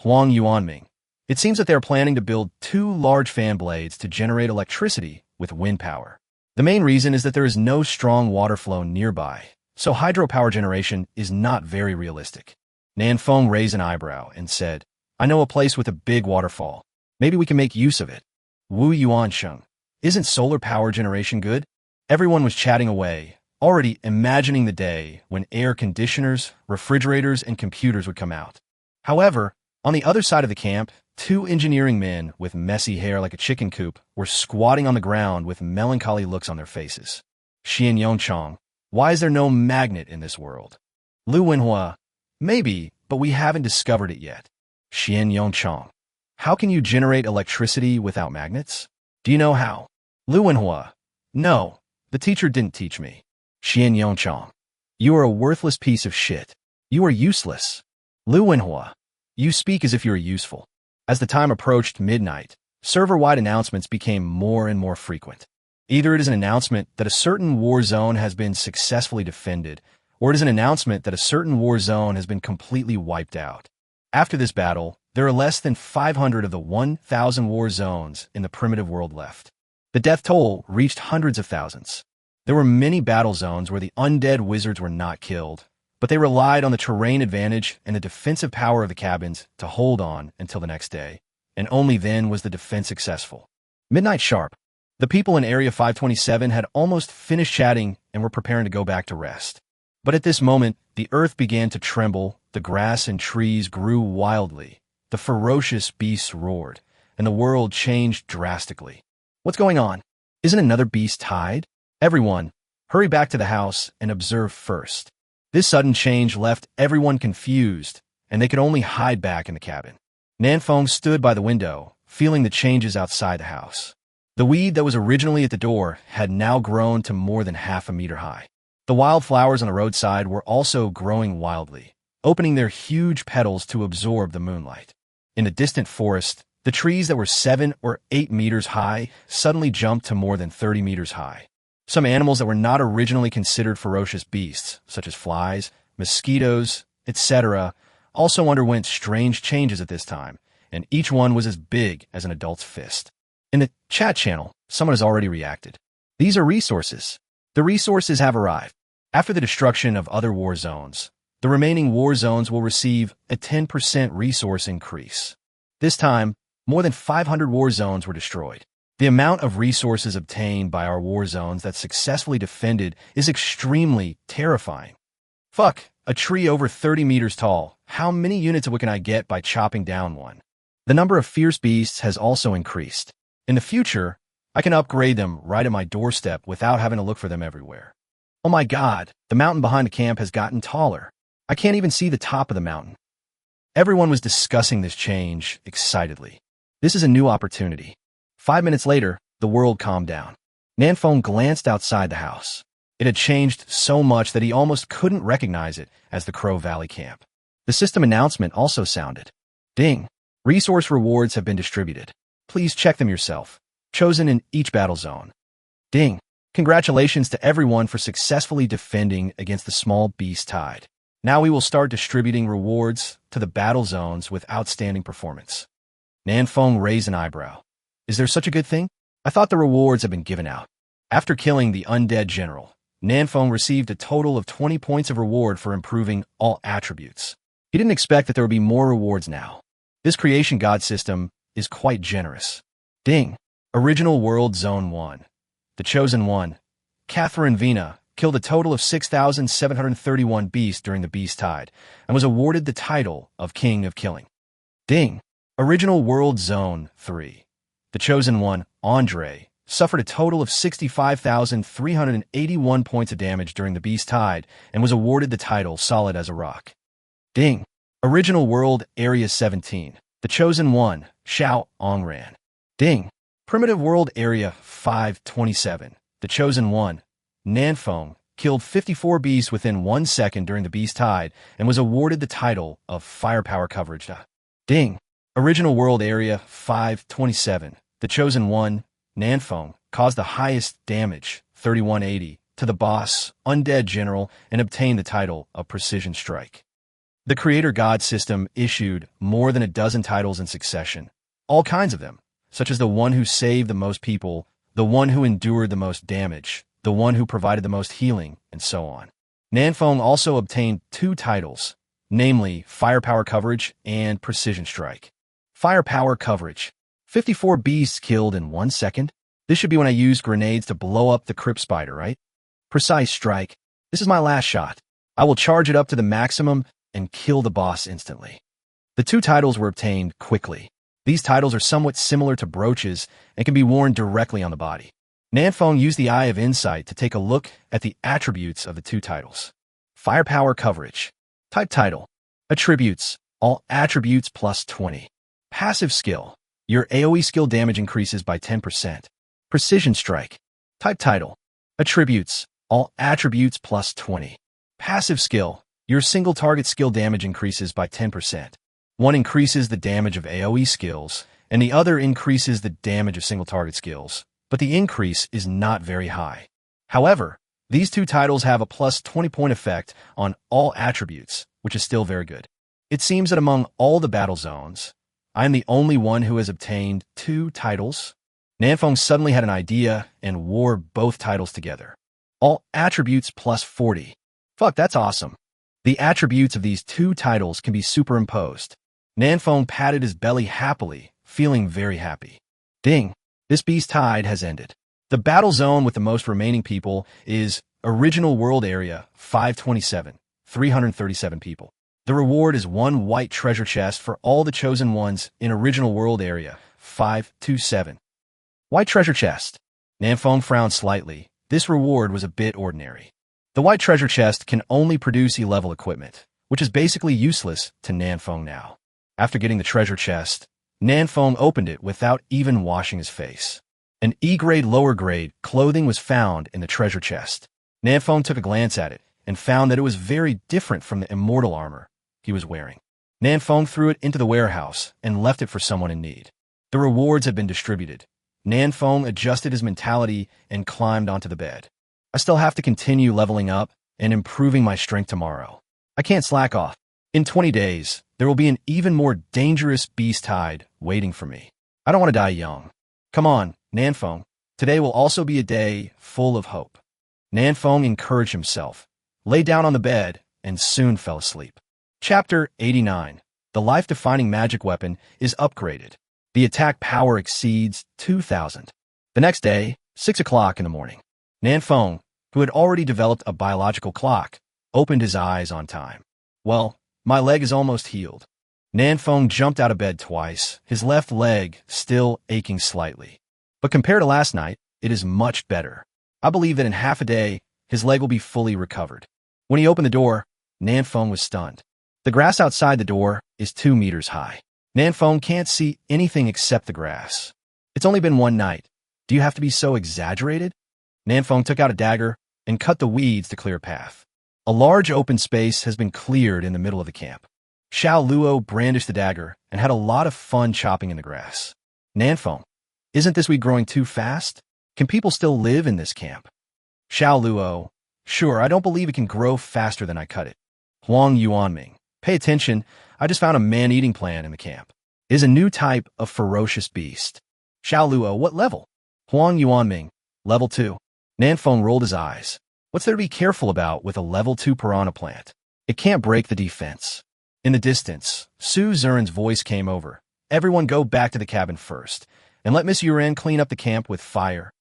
Huang Yuanming. It seems that they are planning to build 2 large fan blades to generate electricity with wind power. The main reason is that there is no strong water flow nearby, so hydropower generation is not very realistic. Nanfeng raised an eyebrow and said, I know a place with a big waterfall. Maybe we can make use of it. Wu Yuansheng. Isn't solar power generation good? Everyone was chatting away, already imagining the day when air conditioners, refrigerators, and computers would come out. However, on the other side of the camp, 2 engineering men with messy hair like a chicken coop were squatting on the ground with melancholy looks on their faces. Xian Yongchong. Why is there no magnet in this world? Lu Wenhua. Maybe, but we haven't discovered it yet. Xian Yongchong. How can you generate electricity without magnets? Do you know how? Lu Wenhua. No, the teacher didn't teach me. Xian Yongchong. You are a worthless piece of shit. You are useless. Lu Wenhua. You speak as if you are useful. As the time approached midnight, server-wide announcements became more and more frequent. Either it is an announcement that a certain war zone has been successfully defended, or it is an announcement that a certain war zone has been completely wiped out. After this battle, there are less than 500 of the 1,000 war zones in the primitive world left. The death toll reached hundreds of thousands. There were many battle zones where the undead wizards were not killed, but they relied on the terrain advantage and the defensive power of the cabins to hold on until the next day, and only then was the defense successful. Midnight sharp. The people in Area 527 had almost finished chatting and were preparing to go back to rest. But at this moment, the earth began to tremble, the grass and trees grew wildly, the ferocious beasts roared, and the world changed drastically. What's going on? Isn't another beast tied? Everyone, hurry back to the house and observe first. This sudden change left everyone confused, and they could only hide back in the cabin. Nanfeng stood by the window, feeling the changes outside the house. The weed that was originally at the door had now grown to more than half a meter high. The wildflowers on the roadside were also growing wildly, opening their huge petals to absorb the moonlight. In the distant forest, the trees that were 7 or 8 meters high suddenly jumped to more than 30 meters high. Some animals that were not originally considered ferocious beasts, such as flies, mosquitoes, etc., also underwent strange changes at this time, and each one was as big as an adult's fist. In the chat channel, someone has already reacted. These are resources. The resources have arrived. After the destruction of other war zones, the remaining war zones will receive a 10% resource increase. This time, more than 500 war zones were destroyed. The amount of resources obtained by our war zones that successfully defended is extremely terrifying. Fuck, a tree over 30 meters tall. How many units of wood can I get by chopping down one? The number of fierce beasts has also increased. In the future, I can upgrade them right at my doorstep without having to look for them everywhere. Oh my god, the mountain behind the camp has gotten taller. I can't even see the top of the mountain. Everyone was discussing this change excitedly. This is a new opportunity. 5 minutes later, the world calmed down. Nanfeng glanced outside the house. It had changed so much that he almost couldn't recognize it as the Crow Valley camp. The system announcement also sounded. Ding! Resource rewards have been distributed. Please check them yourself. Chosen in each battle zone. Ding! Congratulations to everyone for successfully defending against the small beast tide. Now we will start distributing rewards to the battle zones with outstanding performance. Nanfeng raised an eyebrow. Is there such a good thing? I thought the rewards had been given out. After killing the undead general, Nanfeng received a total of 20 points of reward for improving all attributes. He didn't expect that there would be more rewards now. This creation god system is quite generous. Ding! Original World Zone 1. The Chosen One, Catherine Vina, killed a total of 6,731 beasts during the Beast Tide and was awarded the title of King of Killing. Ding! Original World Zone 3. The Chosen One, Andre, suffered a total of 65,381 points of damage during the Beast Tide and was awarded the title Solid as a Rock. Ding! Original World Area 17. The Chosen One, Xiao Ongran. Ding! Primitive World Area 527. The Chosen One, Nanfeng, killed 54 beasts within 1 second during the Beast Tide and was awarded the title of Firepower Coverage. Ding! Original World Area 527. The Chosen One, Nanfeng, caused the highest damage, 3180, to the boss, Undead General, and obtained the title of Precision Strike. The Creator God system issued more than a dozen titles in succession, all kinds of them, such as the one who saved the most people, the one who endured the most damage, the one who provided the most healing, and so on. Nanfeng also obtained 2 titles, namely Firepower Coverage and Precision Strike. Firepower Coverage. 54 beasts killed in 1 second? This should be when I use grenades to blow up the Crypt Spider, right? Precise Strike. This is my last shot. I will charge it up to the maximum and kill the boss instantly. The 2 titles were obtained quickly. These titles are somewhat similar to brooches and can be worn directly on the body. Nanfeng used the Eye of Insight to take a look at the attributes of the 2 titles. Firepower Coverage. Type Title. Attributes. All attributes plus 20. Passive Skill. Your AoE skill damage increases by 10%. Precision Strike. Type Title. Attributes. All attributes plus 20. Passive Skill. Your single target skill damage increases by 10%. One increases the damage of AoE skills, and the other increases the damage of single target skills, but the increase is not very high. However, these 2 titles have a plus 20-point effect on all attributes, which is still very good. It seems that among all the battle zones, I am the only one who has obtained 2 titles. Nanfeng suddenly had an idea and wore both titles together. All attributes plus 40. Fuck, that's awesome. The attributes of these 2 titles can be superimposed. Nanfeng patted his belly happily, feeling very happy. Ding! This Beast Tide has ended. The battle zone with the most remaining people is Original World Area 527, 337 people. The reward is 1 white treasure chest for all the chosen ones in Original World Area 527. White treasure chest. Nanfeng frowned slightly. This reward was a bit ordinary. The white treasure chest can only produce E-level equipment, which is basically useless to Nanfeng now. After getting the treasure chest, Nanfeng opened it without even washing his face. An E-grade lower grade clothing was found in the treasure chest. Nanfeng took a glance at it and found that it was very different from the immortal armor he was wearing. Nanfeng threw it into the warehouse and left it for someone in need. The rewards had been distributed. Nanfeng adjusted his mentality and climbed onto the bed. I still have to continue leveling up and improving my strength tomorrow. I can't slack off. In 20 days, there will be an even more dangerous beast tide waiting for me. I don't want to die young. Come on, Nanfeng. Today will also be a day full of hope. Nanfeng encouraged himself, lay down on the bed, and soon fell asleep. Chapter 89. The life-defining magic weapon is upgraded. The attack power exceeds 2,000. The next day, 6 o'clock in the morning, Nanfeng, who had already developed a biological clock, opened his eyes on time. Well, my leg is almost healed. Nanfeng jumped out of bed twice, his left leg still aching slightly. But compared to last night, it is much better. I believe that in half a day, his leg will be fully recovered. When he opened the door, Nanfeng was stunned. The grass outside the door is 2 meters high. Nanfeng can't see anything except the grass. It's only been one night. Do you have to be so exaggerated? Nanfeng took out a dagger and cut the weeds to clear a path. A large open space has been cleared in the middle of the camp. Xiao Luo brandished the dagger and had a lot of fun chopping in the grass. Nanfeng, isn't this weed growing too fast? Can people still live in this camp? Xiao Luo, sure, I don't believe it can grow faster than I cut it. Huang Yuanming, pay attention, I just found a man-eating plant in the camp. It is a new type of ferocious beast. Xiao Luo, what level? Huang Yuanming, level 2. Nanfeng rolled his eyes. What's there to be careful about with a level 2 piranha plant? It can't break the defense. In the distance, Su Zern's voice came over. Everyone go back to the cabin first, and let Miss Yuren clean up the camp with fire.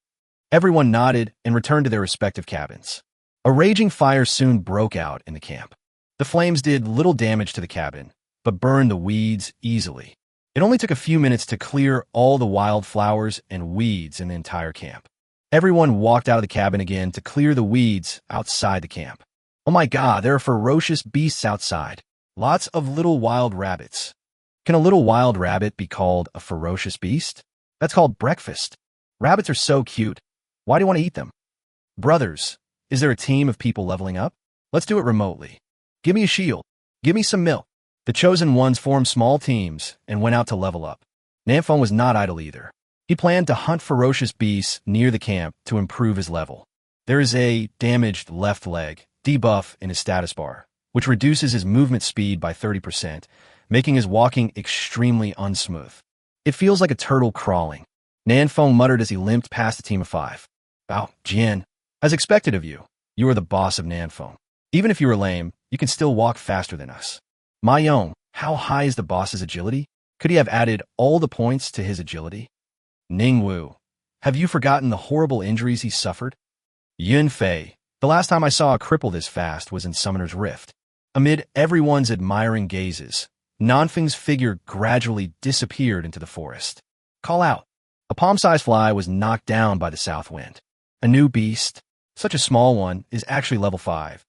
Everyone nodded and returned to their respective cabins. A raging fire soon broke out in the camp. The flames did little damage to the cabin, but burned the weeds easily. It only took a few minutes to clear all the wildflowers and weeds in the entire camp. Everyone walked out of the cabin again to clear the weeds outside the camp. Oh my God, there are ferocious beasts outside. Lots of little wild rabbits. Can a little wild rabbit be called a ferocious beast? That's called breakfast. Rabbits are so cute. Why do you want to eat them? Brothers, is there a team of people leveling up? Let's do it remotely. Give me a shield. Give me some milk. The chosen ones formed small teams and went out to level up. Nanfeng was not idle either. He planned to hunt ferocious beasts near the camp to improve his level. There is a damaged left leg debuff in his status bar, which reduces his movement speed by 30%, making his walking extremely unsmooth. It feels like a turtle crawling. Nanfeng muttered as he limped past the team of 5. Bao, Jian, as expected of you, you are the boss of Nanfeng. Even if you are lame, you can still walk faster than us. Ma Yong, how high is the boss's agility? Could he have added all the points to his agility? Ning Wu, have you forgotten the horrible injuries he suffered? Yun Fei, the last time I saw a cripple this fast was in Summoner's Rift. Amid everyone's admiring gazes, Nanfeng's figure gradually disappeared into the forest. Call out. A palm-sized fly was knocked down by the south wind. A new beast, such a small one, is actually level 5.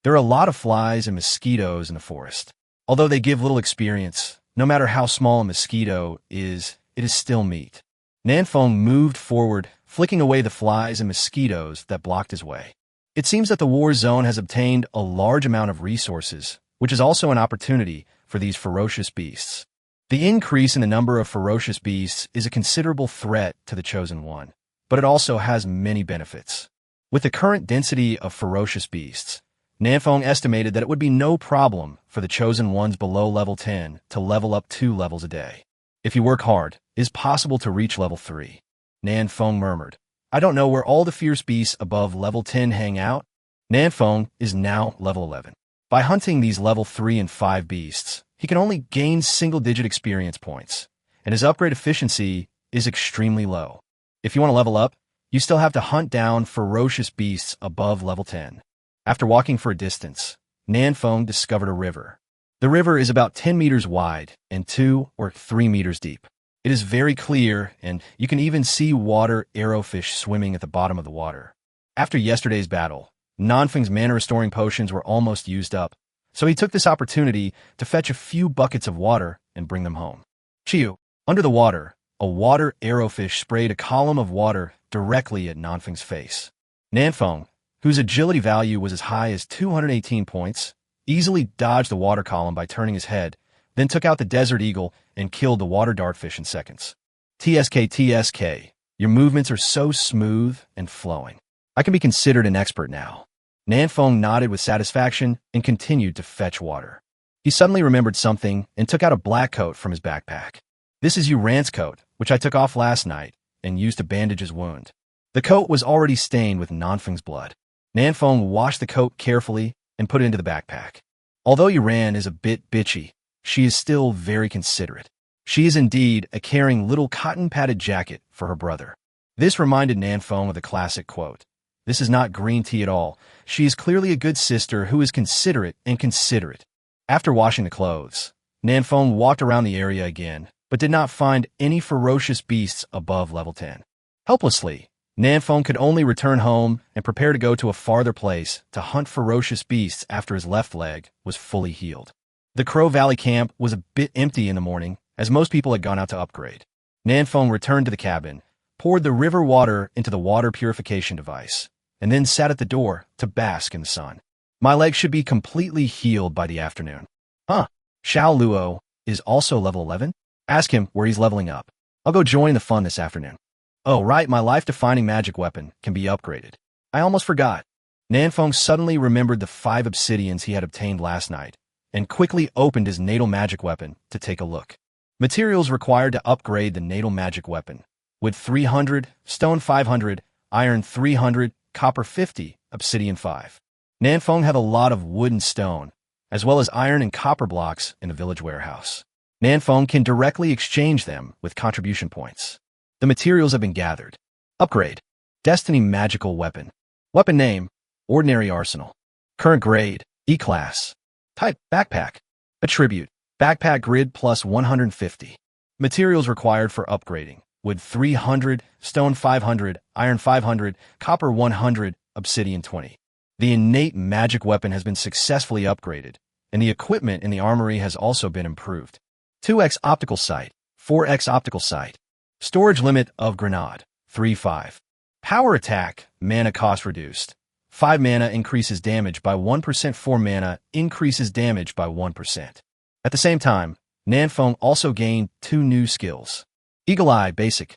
There are a lot of flies and mosquitoes in the forest. Although they give little experience, no matter how small a mosquito is, it is still meat. Nanfeng moved forward, flicking away the flies and mosquitoes that blocked his way. It seems that the war zone has obtained a large amount of resources, which is also an opportunity for these ferocious beasts. The increase in the number of ferocious beasts is a considerable threat to the Chosen One, but it also has many benefits. With the current density of ferocious beasts, Nanfeng estimated that it would be no problem for the Chosen Ones below level 10 to level up 2 levels a day. If you work hard, it is possible to reach level 3. Nanfeng murmured. I don't know where all the fierce beasts above level 10 hang out. Nanfeng is now level 11. By hunting these level 3 and 5 beasts, he can only gain single-digit experience points, and his upgrade efficiency is extremely low. If you want to level up, you still have to hunt down ferocious beasts above level 10. After walking for a distance, Nanfeng discovered a river. The river is about 10 meters wide and 2 or 3 meters deep. It is very clear, and you can even see water arrowfish swimming at the bottom of the water. After yesterday's battle, Nanfeng's mana-restoring potions were almost used up, so he took this opportunity to fetch a few buckets of water and bring them home. Chiu, under the water, a water arrowfish sprayed a column of water directly at Nanfeng's face. Nanfeng, whose agility value was as high as 218 points, easily dodged the water column by turning his head, then took out the desert eagle and killed the water dartfish in seconds. TSK, your movements are so smooth and flowing. I can be considered an expert now. Nanfeng nodded with satisfaction and continued to fetch water. He suddenly remembered something and took out a black coat from his backpack. This is Yu Ran's coat, which I took off last night and used to bandage his wound. The coat was already stained with Nanfeng's blood. Nanfeng washed the coat carefully and put it into the backpack. Although Yu Ran is a bit bitchy, she is still very considerate. She is indeed a caring little cotton-padded jacket for her brother. This reminded Nanfeng of the classic quote. This is not green tea at all. She is clearly a good sister who is considerate and considerate. After washing the clothes, Nanfeng walked around the area again, but did not find any ferocious beasts above level 10. Helplessly, Nanfeng could only return home and prepare to go to a farther place to hunt ferocious beasts after his left leg was fully healed. The Crow Valley camp was a bit empty in the morning, as most people had gone out to upgrade. Nanfeng returned to the cabin, poured the river water into the water purification device, and then sat at the door to bask in the sun. My leg should be completely healed by the afternoon. Huh, Xiao Luo is also level 11? Ask him where he's leveling up. I'll go join the fun this afternoon. Oh, right, my life-defining magic weapon can be upgraded. I almost forgot. Nanfeng suddenly remembered the 5 obsidians he had obtained last night, and quickly opened his natal magic weapon to take a look. Materials required to upgrade the natal magic weapon: wood 300, stone 500, iron 300, copper 50, obsidian 5. Nanfeng had a lot of wood and stone, as well as iron and copper blocks in the village warehouse. Nanfeng can directly exchange them with contribution points. The materials have been gathered. Upgrade: Destiny Magical Weapon. Weapon name: Ordinary Arsenal. Current grade: E-Class. Type: Backpack. Attribute: Backpack grid plus 150. Materials required for upgrading: wood 300, stone 500, iron 500, copper 100, obsidian 20. The innate magic weapon has been successfully upgraded, and the equipment in the armory has also been improved. 2x optical sight, 4x optical sight. Storage limit of grenade, 3-5. Power attack, mana cost reduced. 5 mana increases damage by 1%, 4 mana increases damage by 1%. At the same time, Nanfeng also gained 2 new skills. Eagle Eye Basic.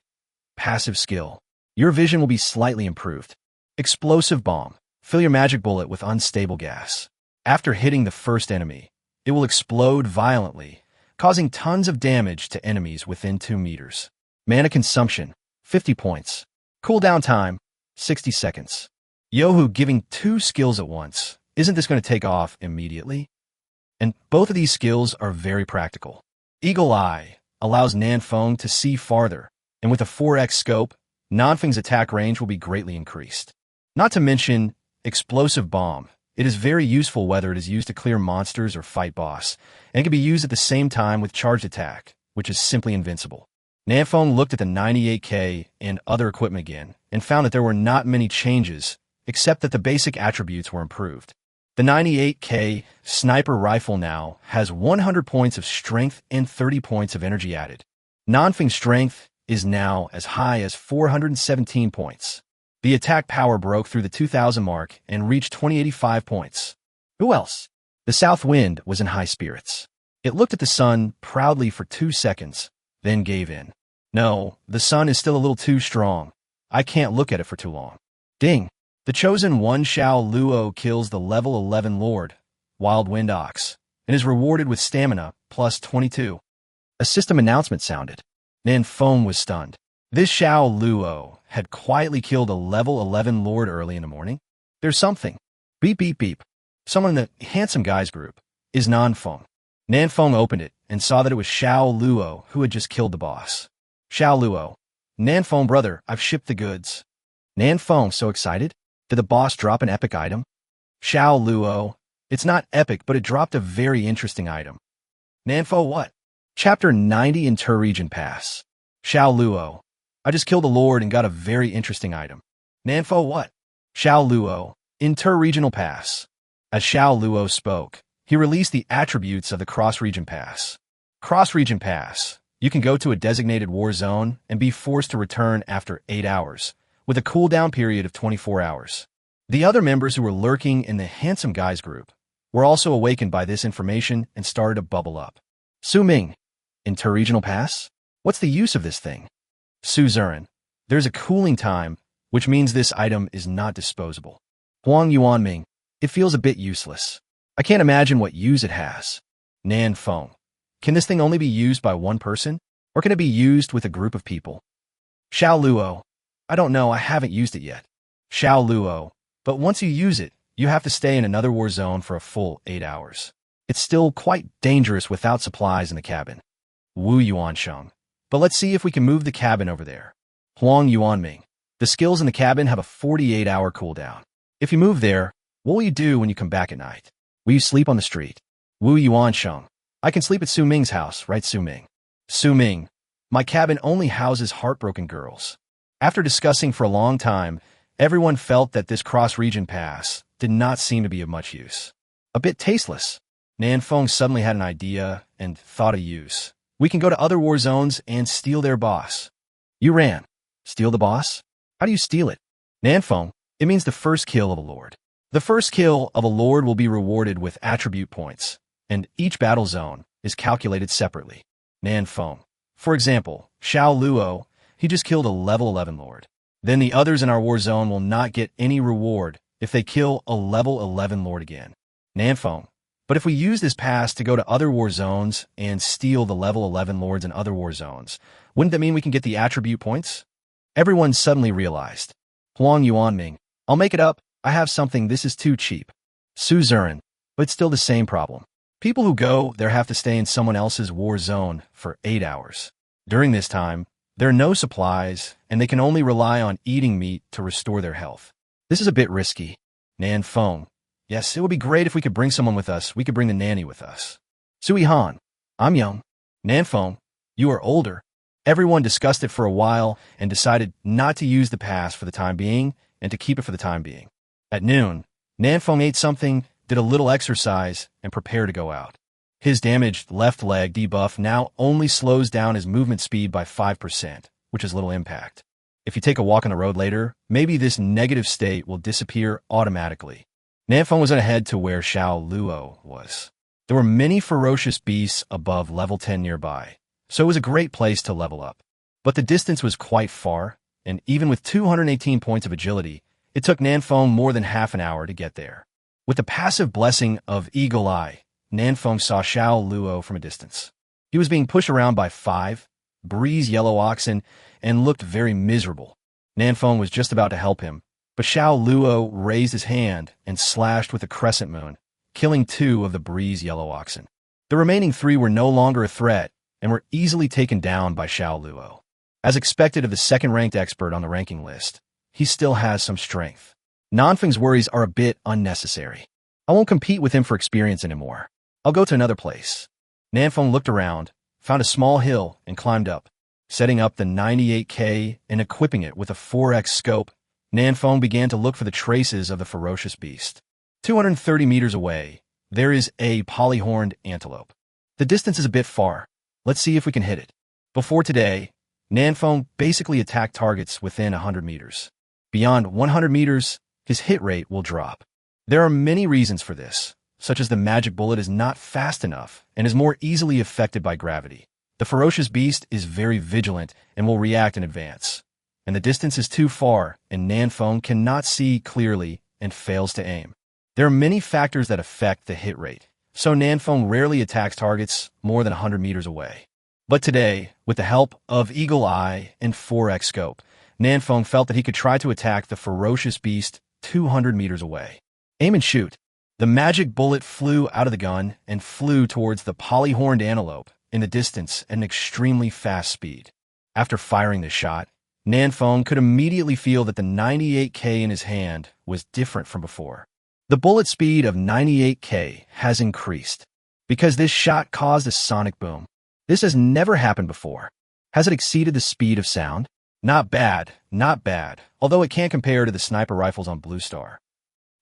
Passive skill. Your vision will be slightly improved. Explosive Bomb. Fill your magic bullet with unstable gas. After hitting the first enemy, it will explode violently, causing tons of damage to enemies within 2 meters. Mana consumption, 50 points. Cooldown time, 60 seconds. Yohu giving 2 skills at once. Isn't this going to take off immediately? And both of these skills are very practical. Eagle Eye allows Nanfeng to see farther, and with a 4x scope, Nanfeng's attack range will be greatly increased. Not to mention Explosive Bomb. It is very useful whether it is used to clear monsters or fight boss, and it can be used at the same time with charged attack, which is simply invincible. Nanfeng looked at the 98K and other equipment again, and found that there were not many changes, except that the basic attributes were improved. The 98K sniper rifle now has 100 points of strength and 30 points of energy added. Nanfeng's strength is now as high as 417 points. The attack power broke through the 2000 mark and reached 2085 points. Who else? The south wind was in high spirits. It looked at the sun proudly for 2 seconds, then gave in. No, the sun is still a little too strong. I can't look at it for too long. Ding! The chosen one Xiao Luo kills the level 11 Lord, Wild Wind Ox, and is rewarded with stamina plus 22. A system announcement sounded. Nanfeng was stunned. This Xiao Luo had quietly killed a level 11 Lord early in the morning. There's something. Beep, beep, beep. Someone in the handsome guys group is Nanfeng. Nanfeng opened it and saw that it was Xiao Luo who had just killed the boss. Xiao Luo. Nanfeng, brother, I've shipped the goods. Nanfeng, so excited. Did the boss drop an epic item? Xiao Luo. It's not epic, but it dropped a very interesting item. Nanfeng, what? Chapter 90 Inter-Region Pass. Xiao Luo. I just killed a lord and got a very interesting item. Nanfeng, what? Xiao Luo. Inter-Regional Pass. As Xiao Luo spoke, he released the attributes of the Cross-Region Pass. Cross-Region Pass. You can go to a designated war zone and be forced to return after 8 hours, with a cooldown period of 24 hours. The other members who were lurking in the handsome guys group were also awakened by this information and started to bubble up. Su Ming. Interregional Pass? What's the use of this thing? Su Zurin. There's a cooling time, which means this item is not disposable. Huang Yuanming. It feels a bit useless. I can't imagine what use it has. Nan Feng. Can this thing only be used by one person? Or can it be used with a group of people? Xiao Luo. I don't know, I haven't used it yet. Xiao Luo. But once you use it, you have to stay in another war zone for a full 8 hours. It's still quite dangerous without supplies in the cabin. Wu Yuansheng. But let's see if we can move the cabin over there. Huang Yuanming. The skills in the cabin have a 48-hour cooldown. If you move there, what will you do when you come back at night? Will you sleep on the street? Wu Yuansheng. I can sleep at Su Ming's house, right, Su Ming? Su Ming. My cabin only houses heartbroken girls. After discussing for a long time, everyone felt that this cross-region pass did not seem to be of much use. A bit tasteless. Nan Feng suddenly had an idea and thought of use. We can go to other war zones and steal their boss. You ran. Steal the boss? How do you steal it? Nan Feng, it means the first kill of a lord. The first kill of a lord will be rewarded with attribute points, and each battle zone is calculated separately. Nan Feng. For example, Xiao Luo, he just killed a level 11 lord. Then the others in our war zone will not get any reward if they kill a level 11 lord again. Nan Feng. But if we use this pass to go to other war zones and steal the level 11 lords in other war zones, wouldn't that mean we can get the attribute points? Everyone suddenly realized. Huang Yuanming. I'll make it up. I have something. This is too cheap. Su Zuran. But it's still the same problem. People who go there have to stay in someone else's war zone for 8 hours. During this time, there are no supplies, and they can only rely on eating meat to restore their health. This is a bit risky. Nan Feng. Yes, it would be great if we could bring someone with us. We could bring the nanny with us. Sui Han. I'm young. Nan Feng. You are older. Everyone discussed it for a while and decided not to use the pass for the time being and to keep it for the time being. At noon, Nan Feng ate something, did a little exercise, and prepared to go out. His damaged left leg debuff now only slows down his movement speed by 5%, which is little impact. If you take a walk on the road later, maybe this negative state will disappear automatically. Nan Feng was ahead to where Xiao Luo was. There were many ferocious beasts above level 10 nearby, so it was a great place to level up. But the distance was quite far, and even with 218 points of agility, it took Nan Feng more than half an hour to get there. With the passive blessing of Eagle Eye, Nan Feng saw Xiao Luo from a distance. He was being pushed around by 5 breeze yellow oxen and looked very miserable. Nan Feng was just about to help him, but Xiao Luo raised his hand and slashed with a crescent moon, killing 2 of the breeze yellow oxen. The remaining 3 were no longer a threat and were easily taken down by Xiao Luo. As expected of the second-ranked expert on the ranking list, he still has some strength. Nanfeng's worries are a bit unnecessary. I won't compete with him for experience anymore. I'll go to another place. Nanfeng looked around, found a small hill, and climbed up. Setting up the 98K and equipping it with a 4x scope, Nanfeng began to look for the traces of the ferocious beast. 230 meters away, there is a polyhorned antelope. The distance is a bit far. Let's see if we can hit it. Before today, Nanfeng basically attacked targets within 100 meters. Beyond 100 meters, his hit rate will drop. There are many reasons for this, such as the magic bullet is not fast enough and is more easily affected by gravity. The ferocious beast is very vigilant and will react in advance. And the distance is too far, and Nanfeng cannot see clearly and fails to aim. There are many factors that affect the hit rate, so Nanfeng rarely attacks targets more than 100 meters away. But today, with the help of Eagle Eye and 4x scope, Nanfeng felt that he could try to attack the ferocious beast 200 meters away. Aim and shoot. The magic bullet flew out of the gun and flew towards the polyhorned antelope in the distance at an extremely fast speed. After firing the shot, Nanfeng could immediately feel that the 98K in his hand was different from before. The bullet speed of 98K has increased because this shot caused a sonic boom. This has never happened before. Has it exceeded the speed of sound? Not bad, although it can't compare to the sniper rifles on Blue Star.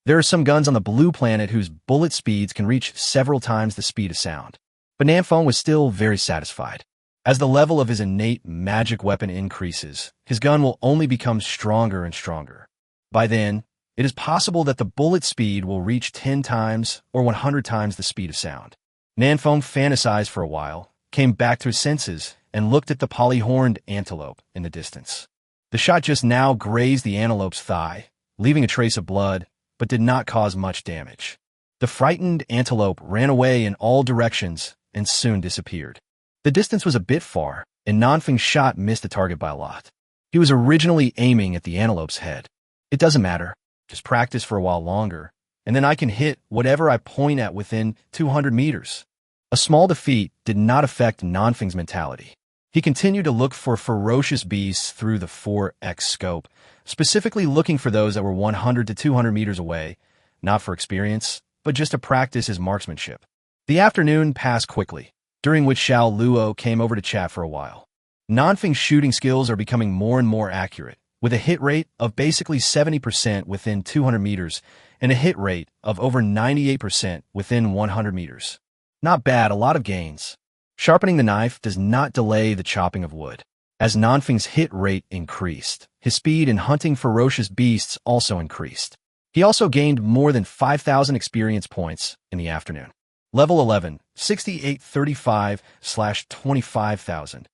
There are some guns on the Blue Planet whose bullet speeds can reach several times the speed of sound. But Nanfeng was still very satisfied. As the level of his innate magic weapon increases, his gun will only become stronger and stronger. By then, it is possible that the bullet speed will reach 10 times or 100 times the speed of sound. Nanfeng fantasized for a while, came back to his senses, and looked at the polyhorned antelope in the distance. The shot just now grazed the antelope's thigh, leaving a trace of blood, but did not cause much damage. The frightened antelope ran away in all directions and soon disappeared. The distance was a bit far, and Nanfeng's shot missed the target by a lot. He was originally aiming at the antelope's head. It doesn't matter. Just practice for a while longer, and then I can hit whatever I point at within 200 meters. A small defeat did not affect Nanfeng's mentality. He continued to look for ferocious beasts through the 4x scope, specifically looking for those that were 100 to 200 meters away, not for experience, but just to practice his marksmanship. The afternoon passed quickly, during which Xiao Luo came over to chat for a while. Nanfeng's shooting skills are becoming more and more accurate, with a hit rate of basically 70% within 200 meters and a hit rate of over 98% within 100 meters. Not bad, a lot of gains. Sharpening the knife does not delay the chopping of wood. As Nanfeng's hit rate increased, his speed in hunting ferocious beasts also increased. He also gained more than 5,000 experience points in the afternoon. Level 11, 6835/25,000.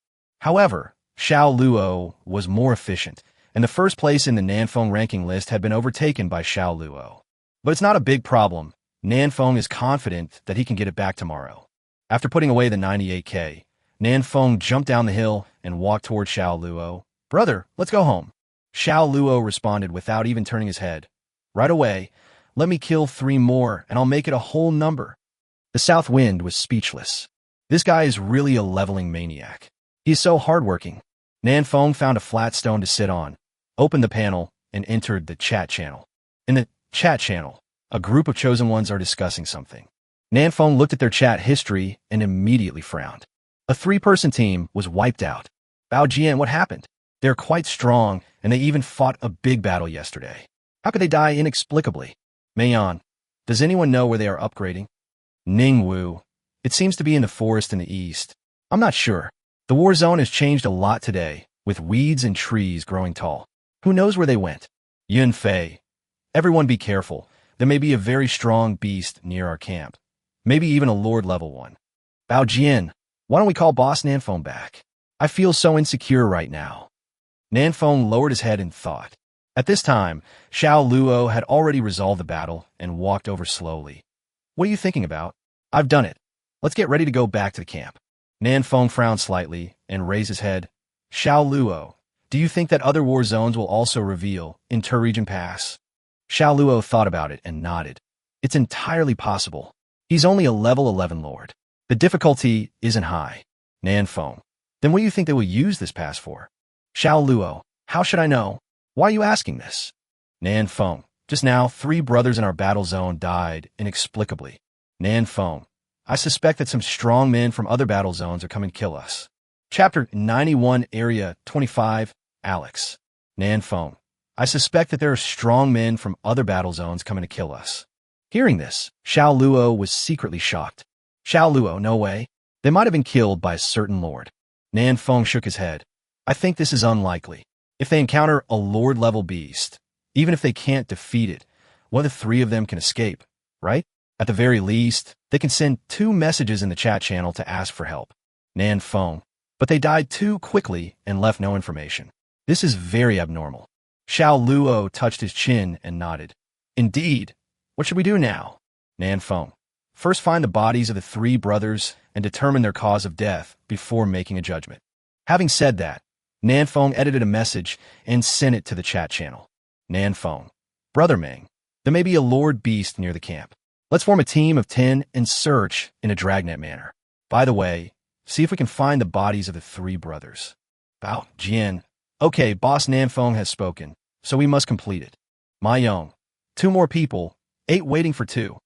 However, Xiao Luo was more efficient, and the first place in the Nanfeng ranking list had been overtaken by Xiao Luo. But it's not a big problem. Nanfeng is confident that he can get it back tomorrow. After putting away the 98K, Nanfeng jumped down the hill and walked toward Xiao Luo. "Brother, let's go home." Xiao Luo responded without even turning his head. "Right away. Let me kill 3 more, and I'll make it a whole number." The south wind was speechless. This guy is really a leveling maniac. He's so hardworking. Nanfeng found a flat stone to sit on, opened the panel, and entered the chat channel. In the chat channel, a group of chosen ones are discussing something. Nanfeng looked at their chat history and immediately frowned. A 3-person team was wiped out. Bao Jian, what happened? They're quite strong, and they even fought a big battle yesterday. How could they die inexplicably? Mayan, does anyone know where they are upgrading? Ningwu, it seems to be in the forest in the east. I'm not sure. The war zone has changed a lot today, with weeds and trees growing tall. Who knows where they went? Yun Fei, everyone be careful. There may be a very strong beast near our camp. Maybe even a Lord level one. Bao Jian, why don't we call Boss Nanfeng back? I feel so insecure right now. Nanfeng lowered his head in thought. At this time, Xiao Luo had already resolved the battle and walked over slowly. What are you thinking about? I've done it. Let's get ready to go back to the camp. Nanfeng frowned slightly and raised his head. Xiao Luo, do you think that other war zones will also reveal in Tur-Region Pass? Xiao Luo thought about it and nodded. It's entirely possible. He's only a level 11 lord. The difficulty isn't high. Nanfeng, then what do you think they will use this pass for? Xiao Luo, how should I know? Why are you asking this? Nanfeng, just now 3 brothers in our battle zone died inexplicably. Nanfeng, I suspect that some strong men from other battle zones are coming to kill us. Chapter 91, Area 25, Alex. Nanfeng, I suspect that there are strong men from other battle zones coming to kill us. Hearing this, Xiao Luo was secretly shocked. Xiao Luo, no way. They might have been killed by a certain lord. Nanfeng shook his head. I think this is unlikely. If they encounter a lord-level beast, even if they can't defeat it, one of the 3 of them can escape, right? At the very least, they can send 2 messages in the chat channel to ask for help. Nanfeng, but they died too quickly and left no information. This is very abnormal. Xiao Luo touched his chin and nodded. Indeed. What should we do now? Nanfeng, first find the bodies of the 3 brothers and determine their cause of death before making a judgment. Having said that, Nanfeng edited a message and sent it to the chat channel. Nanfeng, Brother Meng, there may be a lord beast near the camp. Let's form a team of 10 and search in a dragnet manner. By the way, see if we can find the bodies of the 3 brothers. Bao Jian, okay, Boss Nanfeng has spoken, so we must complete it. Ma Yong, 2 more people, 8 waiting for 2.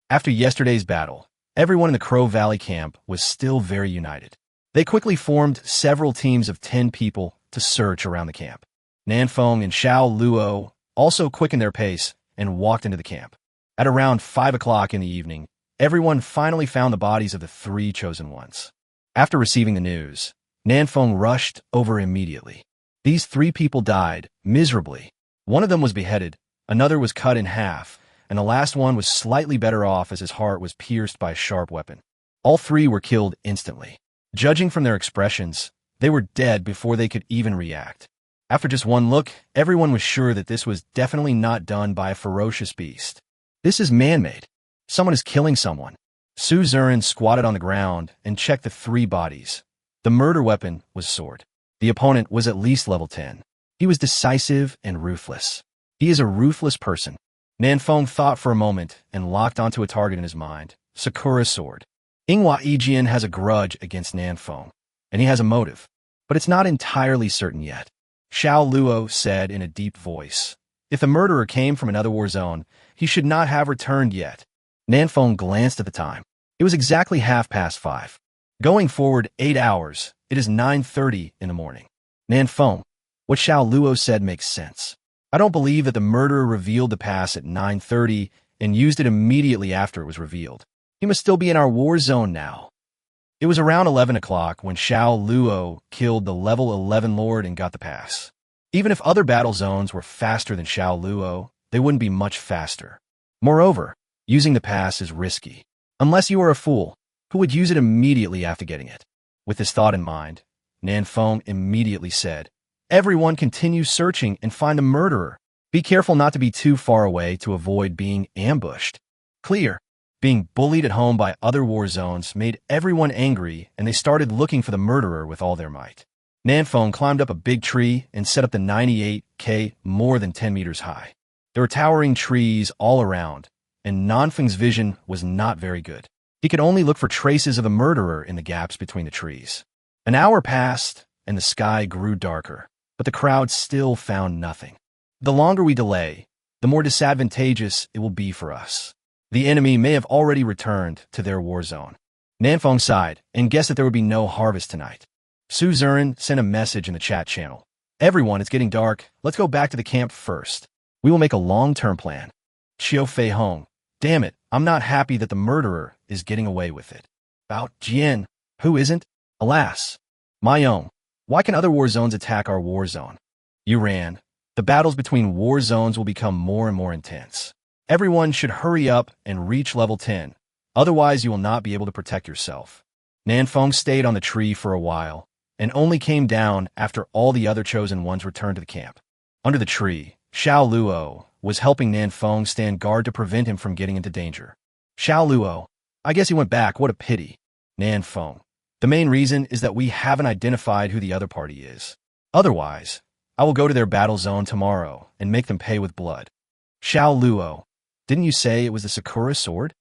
After yesterday's battle, everyone in the Crow Valley camp was still very united. They quickly formed several teams of 10 people to search around the camp. Nanfeng and Xiao Luo also quickened their pace and walked into the camp. At around 5 o'clock in the evening, everyone finally found the bodies of the 3 chosen ones. After receiving the news, Nanfeng rushed over immediately. These 3 people died miserably. One of them was beheaded, another was cut in half, and the last one was slightly better off as his heart was pierced by a sharp weapon. All 3 were killed instantly. Judging from their expressions, they were dead before they could even react. After just one look, everyone was sure that this was definitely not done by a ferocious beast. This is man-made. Someone is killing someone. Su Zurin squatted on the ground and checked the 3 bodies. The murder weapon was sword. The opponent was at least level 10. He was decisive and ruthless. He is a ruthless person. Nanfeng thought for a moment and locked onto a target in his mind. Sakura's sword. Inghua Yijian has a grudge against Nanfeng, and he has a motive, but it's not entirely certain yet. Xiao Luo said in a deep voice, if the murderer came from another war zone, he should not have returned yet. Nanfeng glanced at the time. It was exactly 5:30. Going forward 8 hours, it is 9:30 in the morning. Nanfeng, what Xiao Luo said makes sense. I don't believe that the murderer revealed the pass at 9:30 and used it immediately after it was revealed. He must still be in our war zone now. It was around 11 o'clock when Xiao Luo killed the level 11 lord and got the pass. Even if other battle zones were faster than Xiao Luo, they wouldn't be much faster. Moreover, using the pass is risky. Unless you are a fool, who would use it immediately after getting it. With this thought in mind, Nanfeng immediately said, everyone continue searching and find the murderer. Be careful not to be too far away to avoid being ambushed. Clear. Being bullied at home by other war zones made everyone angry, and they started looking for the murderer with all their might. Nanfeng climbed up a big tree and set up the 98K more than 10 meters high. There were towering trees all around, and Nanfeng's vision was not very good. He could only look for traces of the murderer in the gaps between the trees. An hour passed, and the sky grew darker, but the crowd still found nothing. The longer we delay, the more disadvantageous it will be for us. The enemy may have already returned to their war zone. Nanfeng sighed and guessed that there would be no harvest tonight. Su Zurin sent a message in the chat channel. Everyone, it's getting dark. Let's go back to the camp first. We will make a long-term plan. Qiu Fei Hong. Damn it, I'm not happy that the murderer is getting away with it. Bao Jian. Who isn't? Alas. My own. Why can other war zones attack our war zone? Yuran. The battles between war zones will become more and more intense. Everyone should hurry up and reach level 10. Otherwise, you will not be able to protect yourself. Nanfeng stayed on the tree for a while and only came down after all the other chosen ones returned to the camp. Under the tree, Xiao Luo was helping Nanfeng stand guard to prevent him from getting into danger. Xiao Luo, I guess he went back. What a pity. Nanfeng, the main reason is that we haven't identified who the other party is. Otherwise, I will go to their battle zone tomorrow and make them pay with blood. Xiao Luo, didn't you say it was the Sakura sword?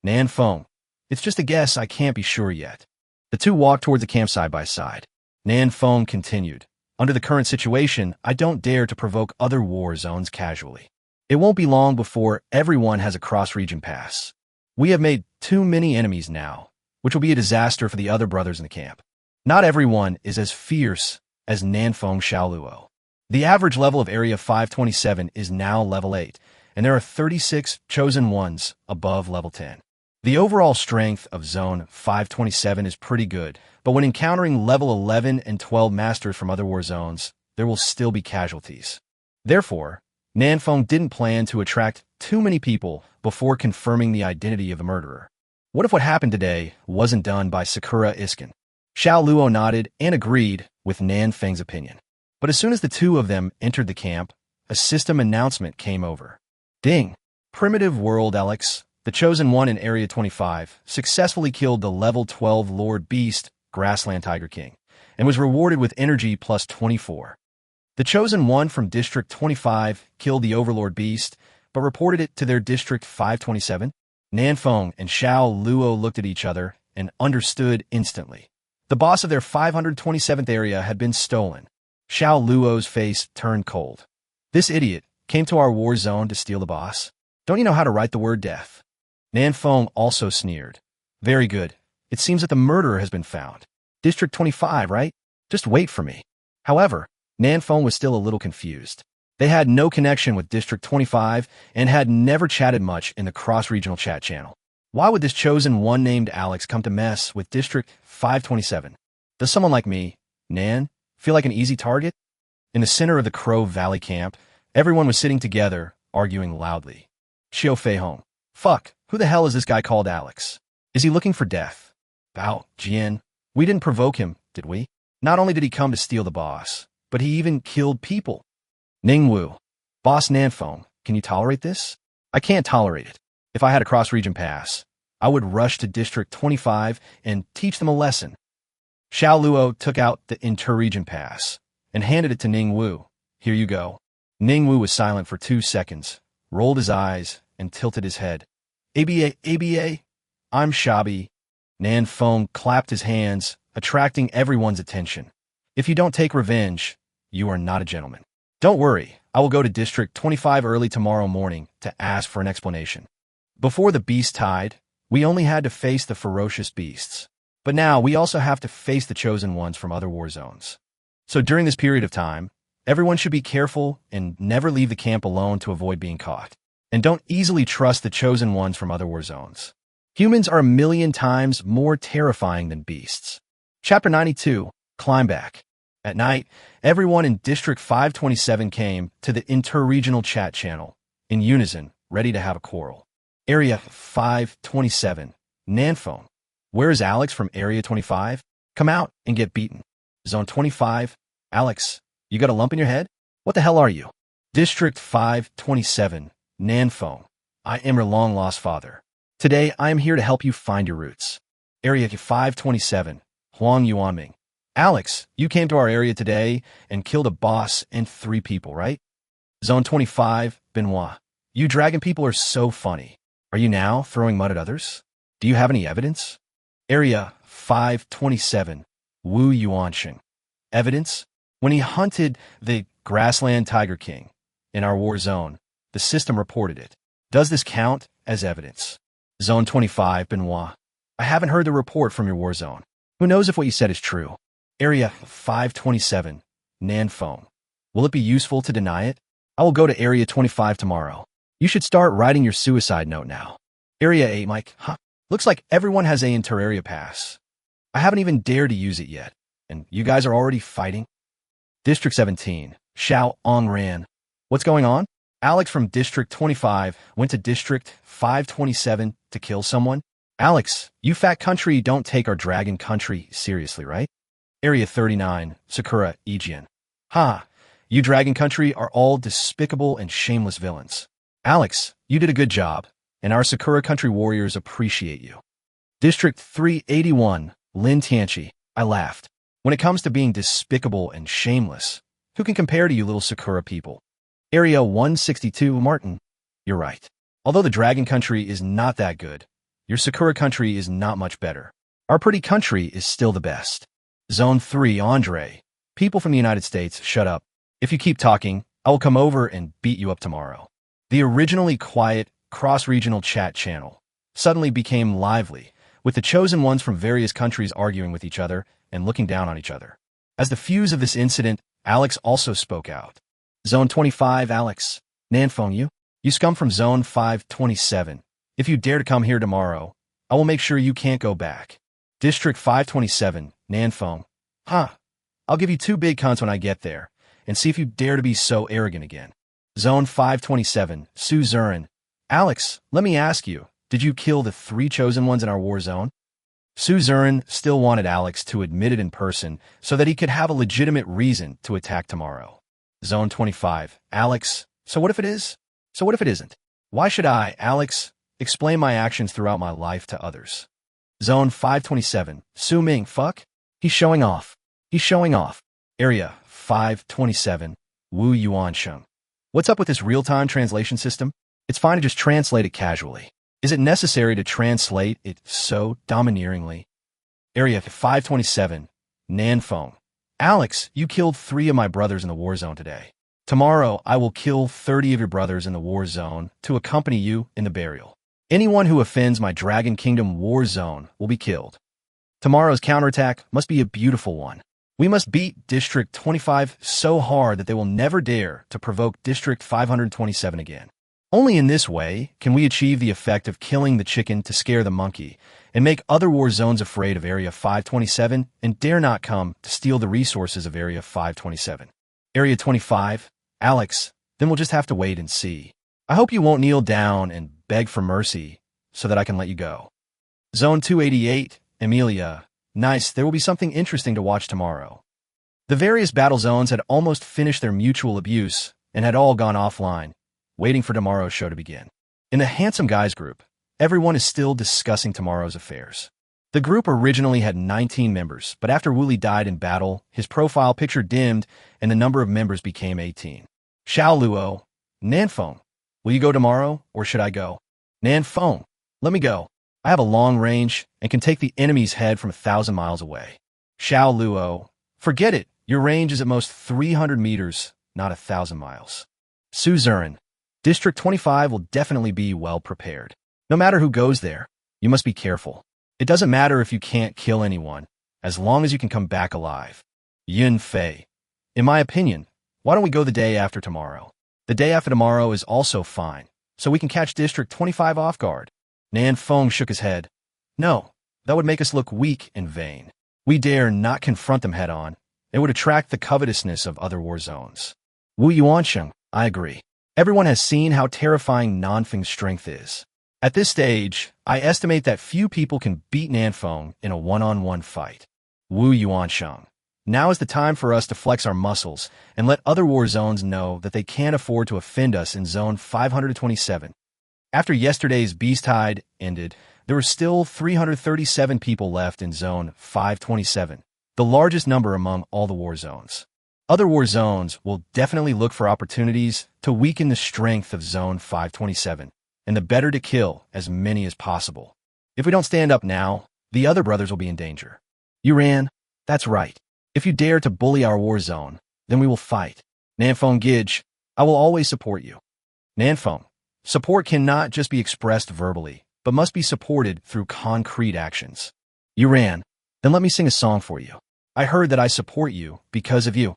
Nanfeng, it's just a guess, I can't be sure yet. The two walked towards the camp side by side. Nanfeng continued, under the current situation, I don't dare to provoke other war zones casually. It won't be long before everyone has a cross-region pass. We have made too many enemies now, which will be a disaster for the other brothers in the camp. Not everyone is as fierce as Nanfeng Xiaoluo. The average level of Area 527 is now level 8, and there are 36 chosen ones above level 10. The overall strength of Zone 527 is pretty good, but when encountering level 11 and 12 masters from other war zones, there will still be casualties. Therefore, Nanfeng didn't plan to attract too many people before confirming the identity of the murderer. What if what happened today wasn't done by Sakura Iskin? Xiao Luo nodded and agreed with Nanfeng's opinion. But as soon as the two of them entered the camp, a system announcement came over. Ding! Primitive World Alex, the chosen one in Area 25, successfully killed the level 12 Lord Beast, Grassland Tiger King, and was rewarded with energy plus 24. The chosen one from District 25 killed the Overlord Beast, but reported it to their District 527. Nanfeng and Xiao Luo looked at each other and understood instantly. The boss of their 527th area had been stolen. Xiao Luo's face turned cold. This idiot came to our war zone to steal the boss. Don't you know how to write the word death? Nanfeng also sneered. Very good. It seems that the murderer has been found. District 25, right? Just wait for me. However, Nanfeng was still a little confused. They had no connection with District 25 and had never chatted much in the cross-regional chat channel. Why would this chosen one named Alex come to mess with District 527? Does someone like me, Nan, feel like an easy target? In the center of the Crow Valley camp, everyone was sitting together, arguing loudly. Qiu Fei Hong. Fuck, who the hell is this guy called Alex? Is he looking for death? Bao Jian. We didn't provoke him, did we? Not only did he come to steal the boss, but he even killed people. Ningwu. Boss Nanfeng, can you tolerate this? I can't tolerate it. If I had a cross-region pass, I would rush to District 25 and teach them a lesson. Xiao Luo took out the inter-region pass and handed it to Ning Wu. Here you go. Ning Wu was silent for 2 seconds, rolled his eyes, and tilted his head. ABA, I'm Shabi. Nan Feng clapped his hands, attracting everyone's attention. If you don't take revenge, you are not a gentleman. Don't worry, I will go to District 25 early tomorrow morning to ask for an explanation. Before the beast tide, we only had to face the ferocious beasts. But now we also have to face the chosen ones from other war zones. So during this period of time, everyone should be careful and never leave the camp alone to avoid being caught. And don't easily trust the chosen ones from other war zones. Humans are 1,000,000 times more terrifying than beasts. Chapter 92, Climb Back. At night, everyone in District 527 came to the inter-regional chat channel, in unison, ready to have a quarrel. Area 527, Nanfeng. Where is Alex from Area 25? Come out and get beaten. Zone 25, Alex, you got a lump in your head? What the hell are you? District 527, Nanfeng. I am your long-lost father. Today, I am here to help you find your roots. Area 527, Huang Yuanming. Alex, you came to our area today and killed a boss and 3 people, right? Zone 25, Benoit. You dragon people are so funny. Are you now throwing mud at others? Do you have any evidence? Area 527, Wu Yuansheng. Evidence? When he hunted the grassland tiger king in our war zone, the system reported it. Does this count as evidence? Zone 25, Benoit. I haven't heard the report from your war zone. Who knows if what you said is true? Area 527, Nanfeng. Will it be useful to deny it? I will go to Area 25 tomorrow. You should start writing your suicide note now. Area 8, Mike. Looks like everyone has a inter-area pass. I haven't even dared to use it yet, and you guys are already fighting? District 17, Xiao Ongran. What's going on? Alex from District 25 went to District 527 to kill someone? Alex, you fat country don't take our dragon country seriously, right? Area 39, Sakura Ijian. You dragon country are all despicable and shameless villains. Alex, you did a good job, and our Sakura country warriors appreciate you. District 381, Lin Tianchi. I laughed. When it comes to being despicable and shameless, who can compare to you little Sakura people? Area 162, Martin. You're right. Although the dragon country is not that good, your Sakura country is not much better. Our pretty country is still the best. Zone 3, Andre. People from the United States, shut up. If you keep talking, I will come over and beat you up tomorrow. The originally quiet, cross-regional chat channel suddenly became lively, with the chosen ones from various countries arguing with each other and looking down on each other. As the fuse of this incident, Alex also spoke out. Zone 25, Alex. Nanfeng, you scum from Zone 527. If you dare to come here tomorrow, I will make sure you can't go back. District 527, Nanfeng. I'll give you 2 big cunts when I get there, and see if you dare to be so arrogant again. Zone 527, Su Zurin. Alex, let me ask you, did you kill the 3 chosen ones in our war zone? Su Zurin still wanted Alex to admit it in person so that he could have a legitimate reason to attack tomorrow. Zone 25, Alex, so what if it is? So what if it isn't? Why should I, Alex, explain my actions throughout my life to others? Zone 527, Su Ming, fuck? He's showing off. He's showing off. Area 527, Wu Yuansheng. What's up with this real-time translation system? It's fine to just translate it casually. Is it necessary to translate it so domineeringly? Area 527, Nanfeng. Alex, you killed 3 of my brothers in the war zone today. Tomorrow, I will kill 30 of your brothers in the war zone to accompany you in the burial. Anyone who offends my Dragon Kingdom war zone will be killed. Tomorrow's counterattack must be a beautiful one. We must beat District 25 so hard that they will never dare to provoke District 527 again. Only in this way can we achieve the effect of killing the chicken to scare the monkey and make other war zones afraid of Area 527 and dare not come to steal the resources of Area 527. Area 25, Alex, then we'll just have to wait and see. I hope you won't kneel down and beg for mercy so that I can let you go. Zone 288, Emilia. Nice, there will be something interesting to watch tomorrow. The various battle zones had almost finished their mutual abuse and had all gone offline, waiting for tomorrow's show to begin. In the handsome guys group, everyone is still discussing tomorrow's affairs. The group originally had 19 members, but after Wu Li died in battle, his profile picture dimmed and the number of members became 18. Xiao Luo, Nanfeng, will you go tomorrow, or should I go? Nanfeng, let me go. I have a long range and can take the enemy's head from 1,000 miles away. Xiao Luo, forget it. Your range is at most 300 meters, not 1,000 miles. Su Zurin, District 25 will definitely be well prepared. No matter who goes there, you must be careful. It doesn't matter if you can't kill anyone, as long as you can come back alive. Yun Fei, in my opinion, why don't we go the day after tomorrow? The day after tomorrow is also fine, so we can catch District 25 off guard. Nanfeng shook his head. No, that would make us look weak and vain. We dare not confront them head-on. It would attract the covetousness of other war zones. Wu Yuansheng, I agree. Everyone has seen how terrifying Nanfeng's strength is. At this stage, I estimate that few people can beat Nanfeng in a one-on-one fight. Wu Yuansheng, now is the time for us to flex our muscles and let other war zones know that they can't afford to offend us in Zone 527. After yesterday's Beasttide ended, there were still 337 people left in Zone 527, the largest number among all the war zones. Other war zones will definitely look for opportunities to weaken the strength of Zone 527, and the better to kill as many as possible. If we don't stand up now, the other brothers will be in danger. Yuran, that's right. If you dare to bully our war zone, then we will fight. Nanfeng Gij, I will always support you. Nanfeng, support cannot just be expressed verbally, but must be supported through concrete actions. Yuran, then let me sing a song for you. I heard that I support you because of you.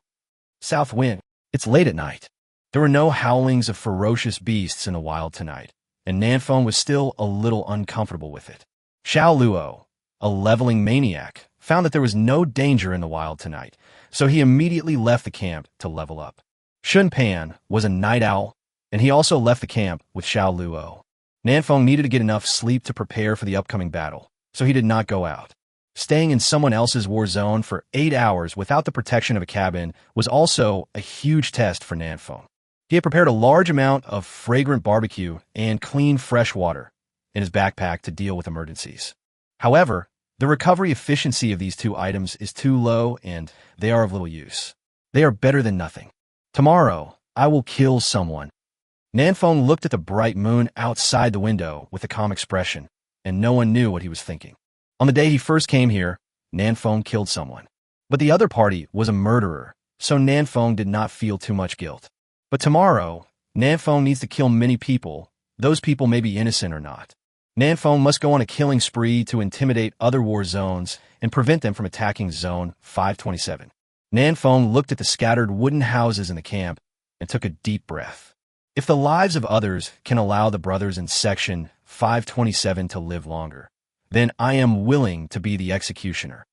South Wind, it's late at night. There were no howlings of ferocious beasts in the wild tonight, and Nanfeng was still a little uncomfortable with it. Xiao Luo, a leveling maniac, found that there was no danger in the wild tonight, so he immediately left the camp to level up. Shun Pan was a night owl, and he also left the camp with Xiao Luo. Nanfeng needed to get enough sleep to prepare for the upcoming battle, so he did not go out. Staying in someone else's war zone for 8 hours without the protection of a cabin was also a huge test for Nanfeng. He had prepared a large amount of fragrant barbecue and clean fresh water in his backpack to deal with emergencies. However, the recovery efficiency of these two items is too low and they are of little use. They are better than nothing. Tomorrow, I will kill someone. Nanfeng looked at the bright moon outside the window with a calm expression, and no one knew what he was thinking. On the day he first came here, Nanfeng killed someone. But the other party was a murderer, so Nanfeng did not feel too much guilt. But tomorrow, Nanfeng needs to kill many people. Those people may be innocent or not. Nanfeng must go on a killing spree to intimidate other war zones and prevent them from attacking Zone 527. Nanfeng looked at the scattered wooden houses in the camp and took a deep breath. If the lives of others can allow the brothers in Section 527 to live longer, then I am willing to be the executioner.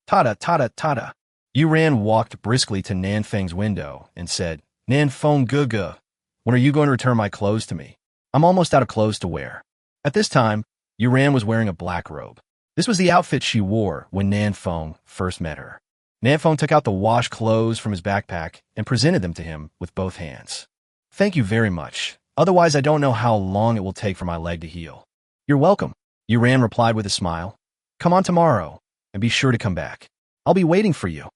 Tada, tada, tada. Yuran walked briskly to Nanfeng's window and said, Nanfeng Gugu, when are you going to return my clothes to me? I'm almost out of clothes to wear. At this time, Yuran was wearing a black robe. This was the outfit she wore when Nanfeng first met her. Nanfeng took out the washed clothes from his backpack and presented them to him with both hands. Thank you very much. Otherwise, I don't know how long it will take for my leg to heal. You're welcome, Yuran replied with a smile. Come on tomorrow, and be sure to come back. I'll be waiting for you.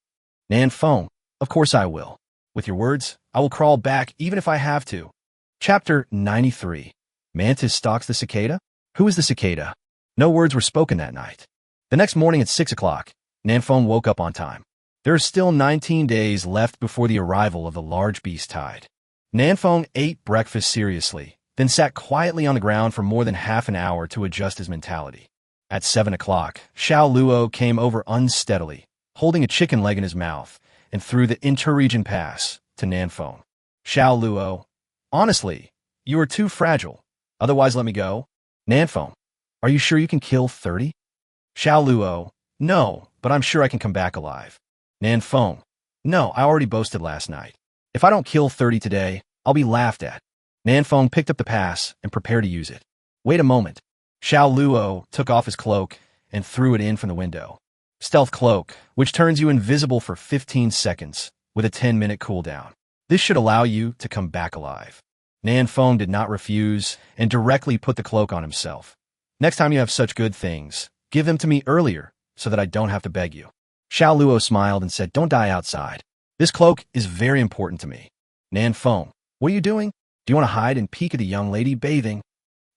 Nanfeng, of course I will. With your words, I will crawl back even if I have to. Chapter 93. Mantis stalks the cicada? Who is the cicada? No words were spoken that night. The next morning at 6 o'clock, Nanfeng woke up on time. There are still 19 days left before the arrival of the large Beasttide. Nanfeng ate breakfast seriously, then sat quietly on the ground for more than half an hour to adjust his mentality. At 7 o'clock, Xiao Luo came over unsteadily, holding a chicken leg in his mouth, and threw the interregion pass to Nanfeng. Xiao Luo, honestly, you are too fragile. Otherwise, let me go. Nanfeng, are you sure you can kill 30? Xiao Luo, no, but I'm sure I can come back alive. Nanfeng, no, I already boasted last night. If I don't kill 30 today, I'll be laughed at. Nanfeng picked up the pass and prepared to use it. Wait a moment. Xiao Luo took off his cloak and threw it in from the window. Stealth cloak, which turns you invisible for 15 seconds with a 10-minute cooldown. This should allow you to come back alive. Nan Feng did not refuse and directly put the cloak on himself. Next time you have such good things, give them to me earlier so that I don't have to beg you. Xiao Luo smiled and said, don't die outside. This cloak is very important to me. Nan Feng, what are you doing? Do you want to hide and peek at the young lady bathing?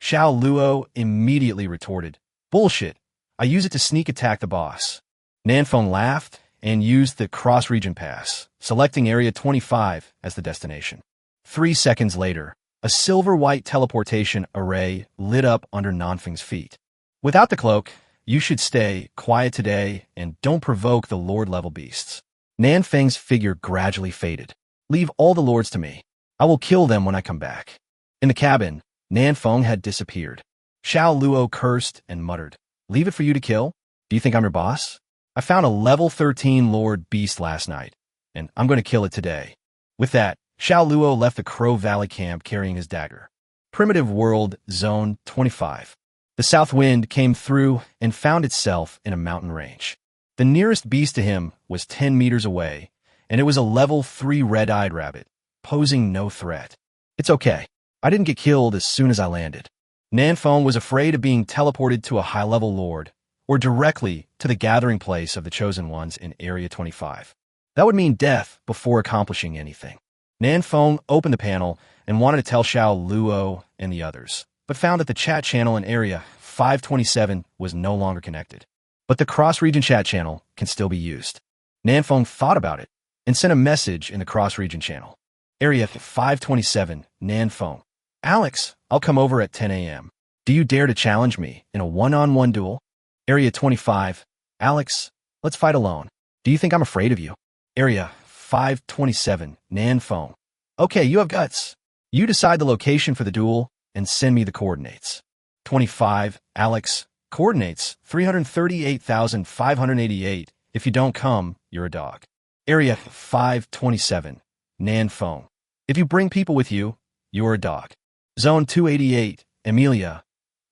Xiao Luo immediately retorted, bullshit. I use it to sneak attack the boss. Nan Feng laughed and used the cross-region pass, selecting Area 25 as the destination. 3 seconds later, a silver-white teleportation array lit up under Nanfeng's feet. Without the cloak, you should stay quiet today and don't provoke the Lord-level beasts. Nanfeng's figure gradually faded. Leave all the lords to me. I will kill them when I come back. In the cabin, Nanfeng had disappeared. Xiao Luo cursed and muttered, leave it for you to kill? Do you think I'm your boss? I found a level 13 Lord Beast last night, and I'm going to kill it today. With that, Xiao Luo left the Crow Valley camp carrying his dagger. Primitive World, Zone 25. The south wind came through and found itself in a mountain range. The nearest beast to him was 10 meters away, and it was a level 3 red-eyed rabbit, posing no threat. It's okay. I didn't get killed as soon as I landed. Nanfeng was afraid of being teleported to a high-level lord, or directly to the gathering place of the Chosen Ones in Area 25. That would mean death before accomplishing anything. Nanfeng opened the panel and wanted to tell Xiao Luo and the others, but found that the chat channel in Area 527 was no longer connected. But the cross-region chat channel can still be used. Nanfeng thought about it and sent a message in the cross-region channel. Area 527, Nanfeng. Alex, I'll come over at 10 a.m. Do you dare to challenge me in a one-on-one duel? Area 25, Alex, let's fight alone. Do you think I'm afraid of you? Area 527, Nanfeng. Okay, you have guts. You decide the location for the duel and send me the coordinates. 25, Alex, coordinates 338,588. If you don't come, you're a dog. Area 527, Nanfeng. If you bring people with you, you're a dog. Zone 288, Emilia.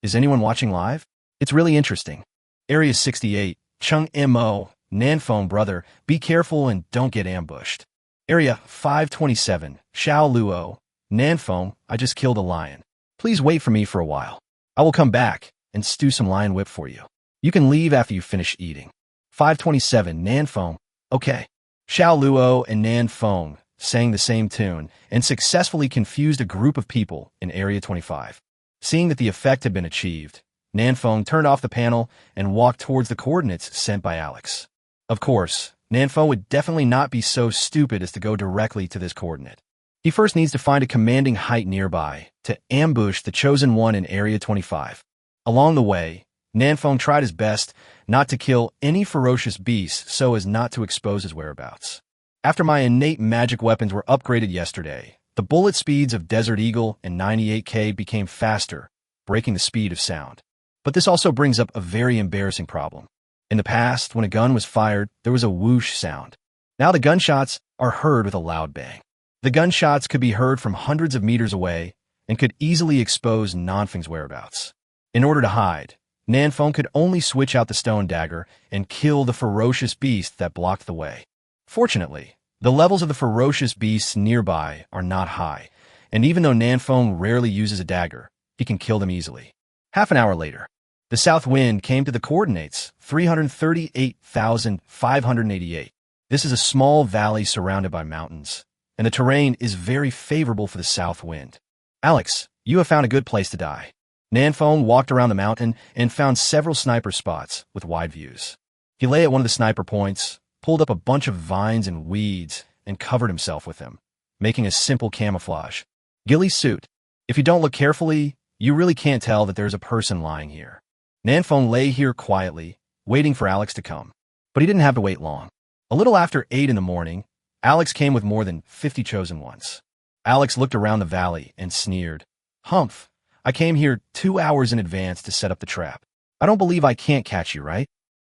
Is anyone watching live? It's really interesting. Area 68, Chung Mo, Nanfeng brother, be careful and don't get ambushed. Area 527, Xiao Luo, Nanfeng, I just killed a lion. Please wait for me for a while. I will come back and stew some lion whip for you. You can leave after you finish eating. 527, Nanfeng, okay. Xiao Luo and Nanfeng sang the same tune and successfully confused a group of people in Area 25. Seeing that the effect had been achieved, Nanfeng turned off the panel and walked towards the coordinates sent by Alex. Of course, Nanfeng would definitely not be so stupid as to go directly to this coordinate. He first needs to find a commanding height nearby to ambush the Chosen One in Area 25. Along the way, Nanfeng tried his best not to kill any ferocious beasts so as not to expose his whereabouts. After my innate magic weapons were upgraded yesterday, the bullet speeds of Desert Eagle and 98K became faster, breaking the speed of sound. But this also brings up a very embarrassing problem. In the past, when a gun was fired, there was a whoosh sound. Now the gunshots are heard with a loud bang. The gunshots could be heard from hundreds of meters away and could easily expose Nanfeng's whereabouts. In order to hide, Nanfeng could only switch out the stone dagger and kill the ferocious beast that blocked the way. Fortunately, the levels of the ferocious beasts nearby are not high, and even though Nanfeng rarely uses a dagger, he can kill them easily. Half an hour later, the south wind came to the coordinates 338,588. This is a small valley surrounded by mountains, and the terrain is very favorable for the south wind. Alex, you have found a good place to die. Nanfeng walked around the mountain and found several sniper spots with wide views. He lay at one of the sniper points, pulled up a bunch of vines and weeds, and covered himself with them, making a simple camouflage. Ghillie suit. If you don't look carefully, you really can't tell that there's a person lying here. Nanfeng lay here quietly, waiting for Alex to come. But he didn't have to wait long. A little after 8 in the morning, Alex came with more than 50 chosen ones. Alex looked around the valley and sneered. Humph, I came here 2 hours in advance to set up the trap. I don't believe I can't catch you, right?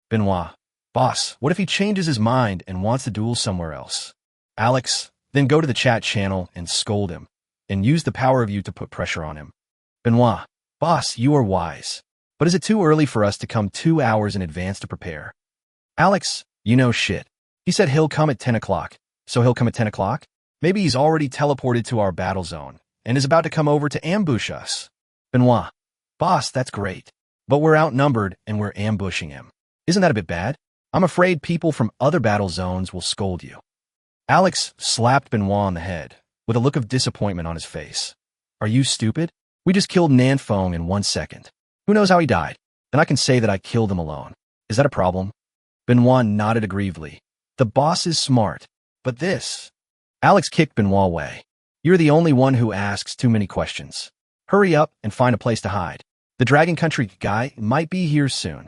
Benoit. Boss, what if he changes his mind and wants to duel somewhere else? Alex, then go to the chat channel and scold him, and use the power of you to put pressure on him. Benoit. Boss, you are wise. But is it too early for us to come 2 hours in advance to prepare? Alex, you know shit. He said he'll come at 10 o'clock. So he'll come at 10 o'clock? Maybe he's already teleported to our battle zone, and is about to come over to ambush us. Benoit. Boss, that's great. But we're outnumbered and we're ambushing him. Isn't that a bit bad? I'm afraid people from other battle zones will scold you. Alex slapped Benoit on the head, with a look of disappointment on his face. Are you stupid? We just killed Nanfeng in 1 second. Who knows how he died? And I can say that I killed him alone. Is that a problem? Benoit nodded aggrievedly. The boss is smart. But this... Alex kicked Benoit away. You're the only one who asks too many questions. Hurry up and find a place to hide. The Dragon Country guy might be here soon.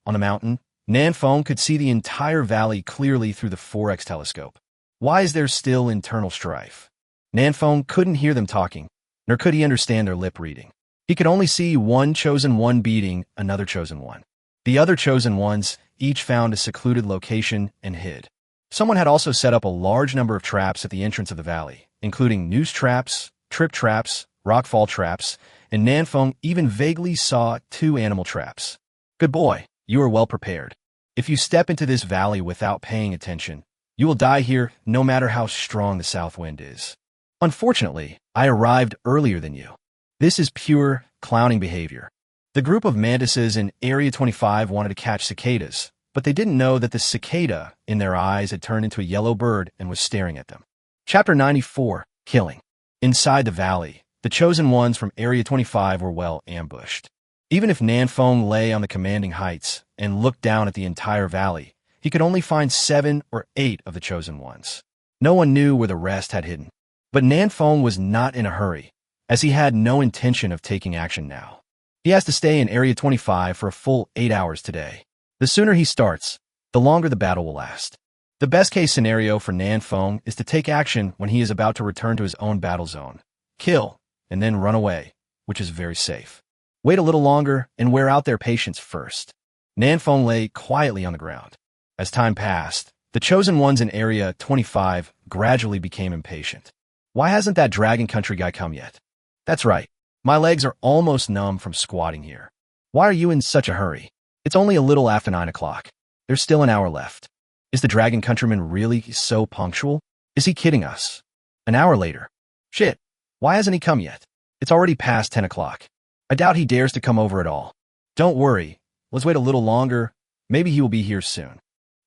On the mountain, Nanfeng could see the entire valley clearly through the 4X telescope. Why is there still internal strife? Nanfeng couldn't hear them talking, nor could he understand their lip reading. He could only see one chosen one beating another chosen one. The other chosen ones each found a secluded location and hid. Someone had also set up a large number of traps at the entrance of the valley, including noose traps, trip traps, rockfall traps, and Nanfeng even vaguely saw 2 animal traps. Good boy, you are well prepared. If you step into this valley without paying attention, you will die here no matter how strong the south wind is. Unfortunately, I arrived earlier than you. This is pure clowning behavior. The group of mantises in Area 25 wanted to catch cicadas, but they didn't know that the cicada in their eyes had turned into a yellow bird and was staring at them. Chapter 94, Killing. Inside the valley, the chosen ones from Area 25 were well ambushed. Even if Nanfeng lay on the commanding heights and looked down at the entire valley, he could only find 7 or 8 of the chosen ones. No one knew where the rest had hidden. But Nanfeng was not in a hurry, as he had no intention of taking action now. He has to stay in Area 25 for a full 8 hours today. The sooner he starts, the longer the battle will last. The best-case scenario for Nanfeng is to take action when he is about to return to his own battle zone, kill, and then run away, which is very safe. Wait a little longer and wear out their patience first. Nanfeng lay quietly on the ground. As time passed, the chosen ones in Area 25 gradually became impatient. Why hasn't that Dragon Country guy come yet? That's right. My legs are almost numb from squatting here. Why are you in such a hurry? It's only a little after 9 o'clock. There's still an hour left. Is the Dragon Countryman really so punctual? Is he kidding us? An hour later. Shit. Why hasn't he come yet? It's already past 10 o'clock. I doubt he dares to come over at all. Don't worry. Let's wait a little longer. Maybe he will be here soon.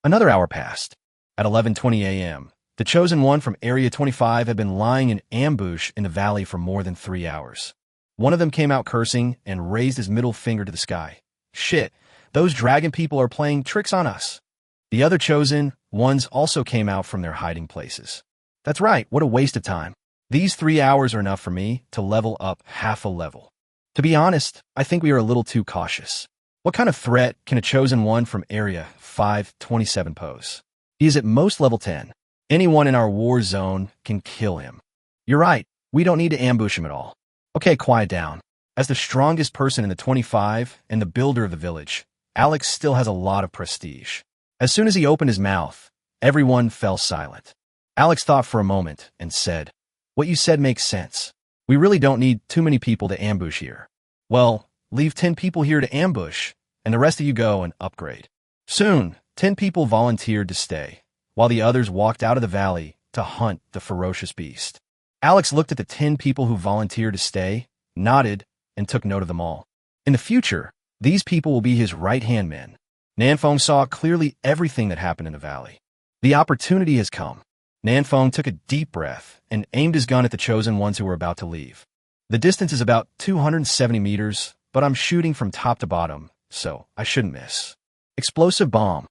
Another hour passed. At 11:20 a.m., the chosen one from Area 25 had been lying in ambush in the valley for more than 3 hours. One of them came out cursing and raised his middle finger to the sky. Shit, those dragon people are playing tricks on us. The other chosen ones also came out from their hiding places. That's right, what a waste of time. These 3 hours are enough for me to level up half a level. To be honest, I think we are a little too cautious. What kind of threat can a chosen one from Area 527 pose? He is at most level 10. Anyone in our war zone can kill him. You're right, we don't need to ambush him at all. Okay, quiet down. As the strongest person in the 25 and the builder of the village, Alex still has a lot of prestige. As soon as he opened his mouth, everyone fell silent. Alex thought for a moment and said, "What you said makes sense. We really don't need too many people to ambush here. Well, leave 10 people here to ambush, and the rest of you go and upgrade." Soon, 10 people volunteered to stay, while the others walked out of the valley to hunt the ferocious beast. Alex looked at the 10 people who volunteered to stay, nodded, and took note of them all. In the future, these people will be his right-hand men. Nanfeng saw clearly everything that happened in the valley. The opportunity has come. Nanfeng took a deep breath and aimed his gun at the chosen ones who were about to leave. The distance is about 270 meters, but I'm shooting from top to bottom, so I shouldn't miss. Explosive bomb.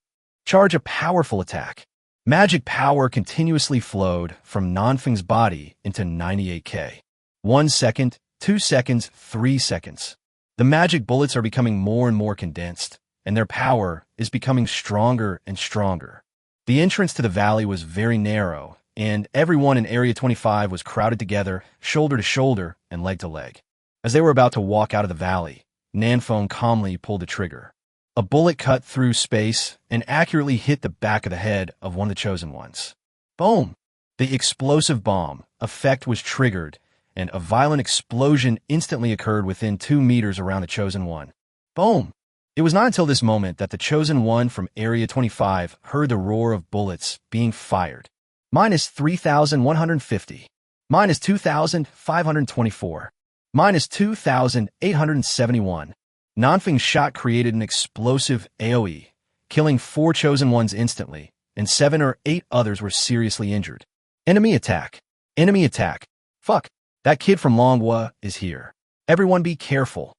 Charge a powerful attack. Magic power continuously flowed from Nanfeng's body into 98K. 1 second, 2 seconds, 3 seconds. The magic bullets are becoming more and more condensed, and their power is becoming stronger and stronger. The entrance to the valley was very narrow, and everyone in Area 25 was crowded together, shoulder to shoulder and leg to leg. As they were about to walk out of the valley, Nanfeng calmly pulled the trigger. A bullet cut through space and accurately hit the back of the head of one of the chosen ones. Boom! The explosive bomb effect was triggered, and a violent explosion instantly occurred within 2 meters around the chosen one. Boom! It was not until this moment that the chosen one from Area 25 heard the roar of bullets being fired. Minus 3,150. minus 2,524, minus 2,871. Nanfeng's shot created an explosive AoE, killing 4 Chosen Ones instantly, and 7 or 8 others were seriously injured. Enemy attack. Enemy attack. Fuck. That kid from manhwa is here. Everyone be careful.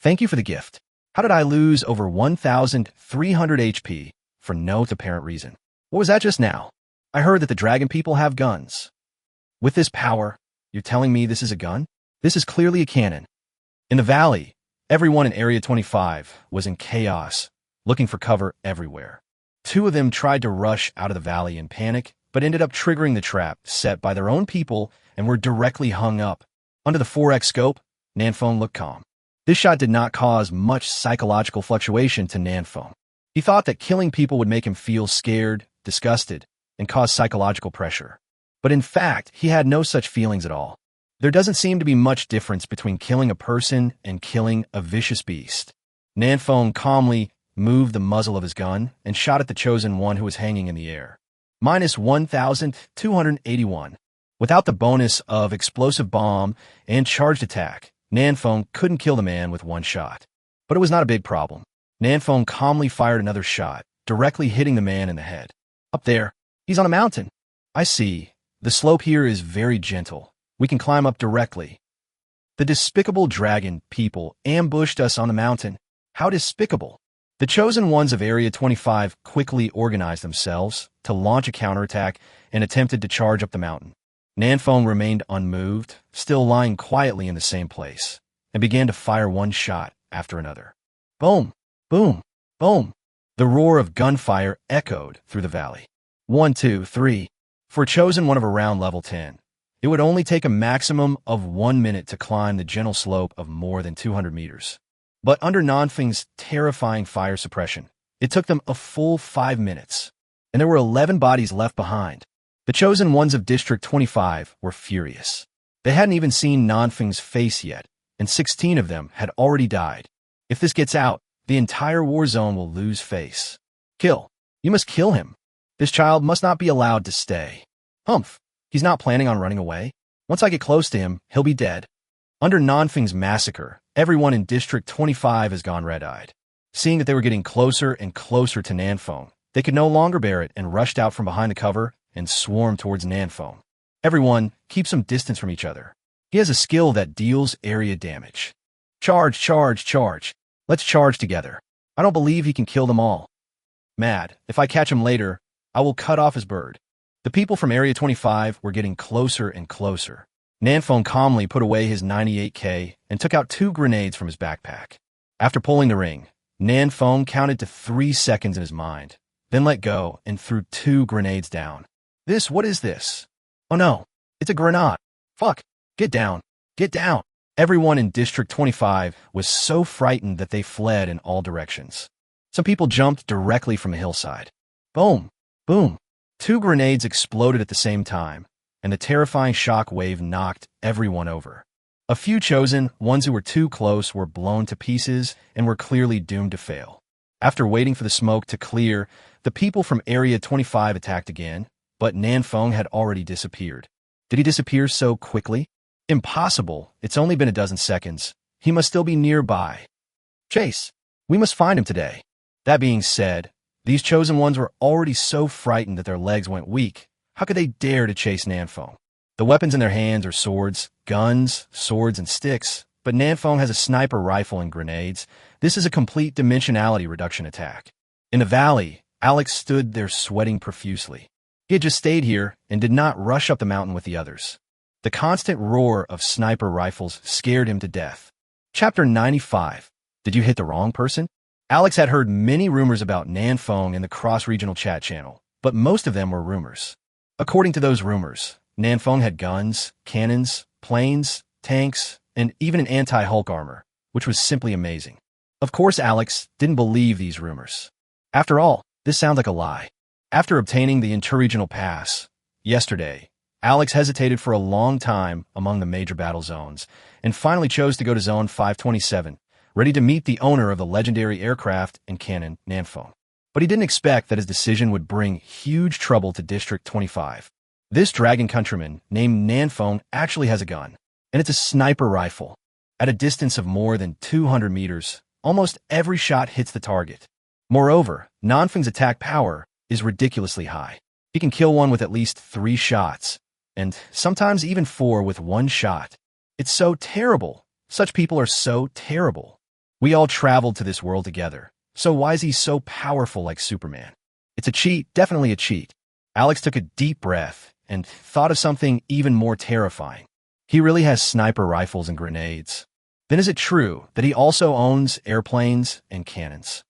Thank you for the gift. How did I lose over 1,300 HP for no apparent reason? What was that just now? I heard that the dragon people have guns. With this power, you're telling me this is a gun? This is clearly a cannon. In the valley, everyone in Area 25 was in chaos, looking for cover everywhere. 2 of them tried to rush out of the valley in panic, but ended up triggering the trap set by their own people and were directly hung up. Under the 4x scope, Nanfeng looked calm. This shot did not cause much psychological fluctuation to Nanfeng. He thought that killing people would make him feel scared, disgusted, and cause psychological pressure. But in fact, he had no such feelings at all. There doesn't seem to be much difference between killing a person and killing a vicious beast. Nanfeng calmly moved the muzzle of his gun and shot at the Chosen One who was hanging in the air. Minus 1,281. Without the bonus of explosive bomb and charged attack, Nanfeng couldn't kill the man with 1 shot. But it was not a big problem. Nanfeng calmly fired another shot, directly hitting the man in the head. Up there, he's on a mountain. I see. The slope here is very gentle. We can climb up directly. The despicable dragon people ambushed us on the mountain. How despicable. The Chosen Ones of Area 25 quickly organized themselves to launch a counterattack and attempted to charge up the mountain. Nanfeng remained unmoved, still lying quietly in the same place, and began to fire 1 shot after another. Boom! Boom! Boom! The roar of gunfire echoed through the valley. 1, 2, 3. For a Chosen One of around level 10, it would only take a maximum of 1 minute to climb the gentle slope of more than 200 meters. But under Nanfeng's terrifying fire suppression, it took them a full 5 minutes, and there were 11 bodies left behind. The Chosen Ones of District 25 were furious. They hadn't even seen Nanfeng's face yet, and 16 of them had already died. If this gets out, the entire war zone will lose face. Kill. You must kill him. This child must not be allowed to stay. Humph. He's not planning on running away. Once I get close to him, he'll be dead. Under Nanfeng's massacre, everyone in District 25 has gone red-eyed. Seeing that they were getting closer and closer to Nanfeng, they could no longer bear it and rushed out from behind the cover and swarmed towards Nanfeng. Everyone, keep some distance from each other. He has a skill that deals area damage. Charge, charge, charge. Let's charge together. I don't believe he can kill them all. Mad, if I catch him later, I will cut off his bird. The people from Area 25 were getting closer and closer. Nanfeng calmly put away his 98K and took out 2 grenades from his backpack. After pulling the ring, Nanfeng counted to 3 seconds in his mind, then let go and threw 2 grenades down. What is this? Oh no, it's a grenade. Fuck, get down, get down. Everyone in District 25 was so frightened that they fled in all directions. Some people jumped directly from a hillside. Boom, boom. 2 grenades exploded at the same time, and the terrifying shock wave knocked everyone over. A few Chosen Ones who were too close were blown to pieces and were clearly doomed to fail. After waiting for the smoke to clear, the people from Area 25 attacked again, but Nanfeng had already disappeared. Did he disappear so quickly? Impossible. It's only been a dozen seconds. He must still be nearby. Chase. We must find him today. That being said, these Chosen Ones were already so frightened that their legs went weak. How could they dare to chase Nanfeng? The weapons in their hands are swords, guns, swords, and sticks, but Nanfeng has a sniper rifle and grenades. This is a complete dimensionality reduction attack. In the valley, Alex stood there sweating profusely. He had just stayed here and did not rush up the mountain with the others. The constant roar of sniper rifles scared him to death. Chapter 95. Did you hit the wrong person? Alex had heard many rumors about Nanfeng in the cross-regional chat channel, but most of them were rumors. According to those rumors, Nanfeng had guns, cannons, planes, tanks, and even an anti-Hulk armor, which was simply amazing. Of course, Alex didn't believe these rumors. After all, this sounds like a lie. After obtaining the interregional pass yesterday, Alex hesitated for a long time among the major battle zones and finally chose to go to Zone 527, ready to meet the owner of the legendary aircraft and cannon, Nanfeng. But he didn't expect that his decision would bring huge trouble to District 25. This dragon countryman, named Nanfeng, actually has a gun, and it's a sniper rifle. At a distance of more than 200 meters, almost every shot hits the target. Moreover, Nanfeng's attack power is ridiculously high. He can kill one with at least 3 shots, and sometimes even 4 with 1 shot. It's so terrible. Such people are so terrible. We all traveled to this world together, so why is he so powerful like Superman? It's a cheat, definitely a cheat. Alex took a deep breath and thought of something even more terrifying. He really has sniper rifles and grenades. Then is it true that he also owns airplanes and cannons?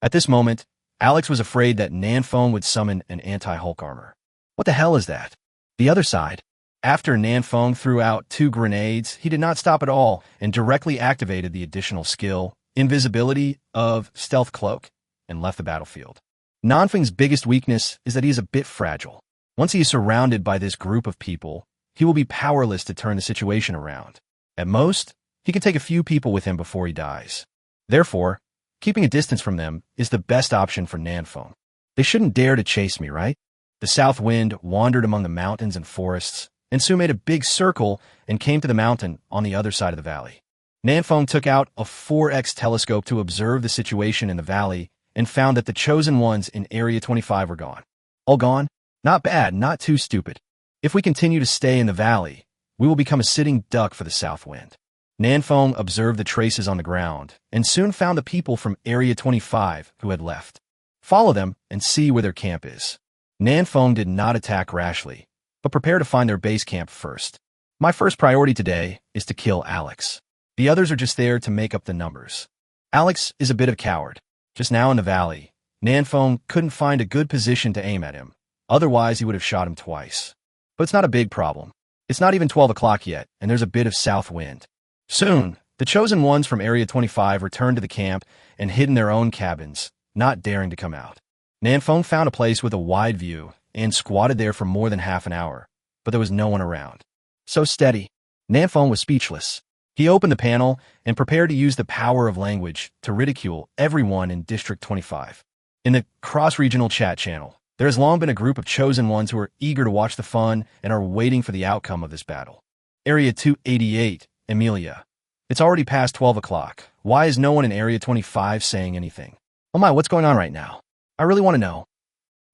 At this moment, Alex was afraid that Nanfeng would summon an anti-Hulk armor. What the hell is that? The other side. After Nanfeng threw out 2 grenades, he did not stop at all and directly activated the additional skill, invisibility of Stealth Cloak, and left the battlefield. Nanfeng's biggest weakness is that he is a bit fragile. Once he is surrounded by this group of people, he will be powerless to turn the situation around. At most, he can take a few people with him before he dies. Therefore, keeping a distance from them is the best option for Nanfeng. They shouldn't dare to chase me, right? The south wind wandered among the mountains and forests, and soon made a big circle and came to the mountain on the other side of the valley. Nanfeng took out a 4x telescope to observe the situation in the valley and found that the chosen ones in Area 25 were gone. All gone? Not bad, not too stupid. If we continue to stay in the valley, we will become a sitting duck for the south wind. Nanfeng observed the traces on the ground and soon found the people from Area 25 who had left. Follow them and see where their camp is. Nanfeng did not attack rashly, but prepare to find their base camp first. My first priority today is to kill Alex. The others are just there to make up the numbers. Alex is a bit of a coward. Just now in the valley, Nanfeng couldn't find a good position to aim at him. Otherwise, he would have shot him twice. But it's not a big problem. It's not even 12 o'clock yet, and there's a bit of south wind. Soon, the chosen ones from Area 25 returned to the camp and hid in their own cabins, not daring to come out. Nanfeng found a place with a wide view and squatted there for more than half an hour, but there was no one around. So steady. Nanfeng was speechless. He opened the panel and prepared to use the power of language to ridicule everyone in District 25. In the cross-regional chat channel, there has long been a group of chosen ones who are eager to watch the fun and are waiting for the outcome of this battle. Area 288, Emilia. It's already past 12 o'clock. Why is no one in Area 25 saying anything? Oh my, what's going on right now? I really want to know.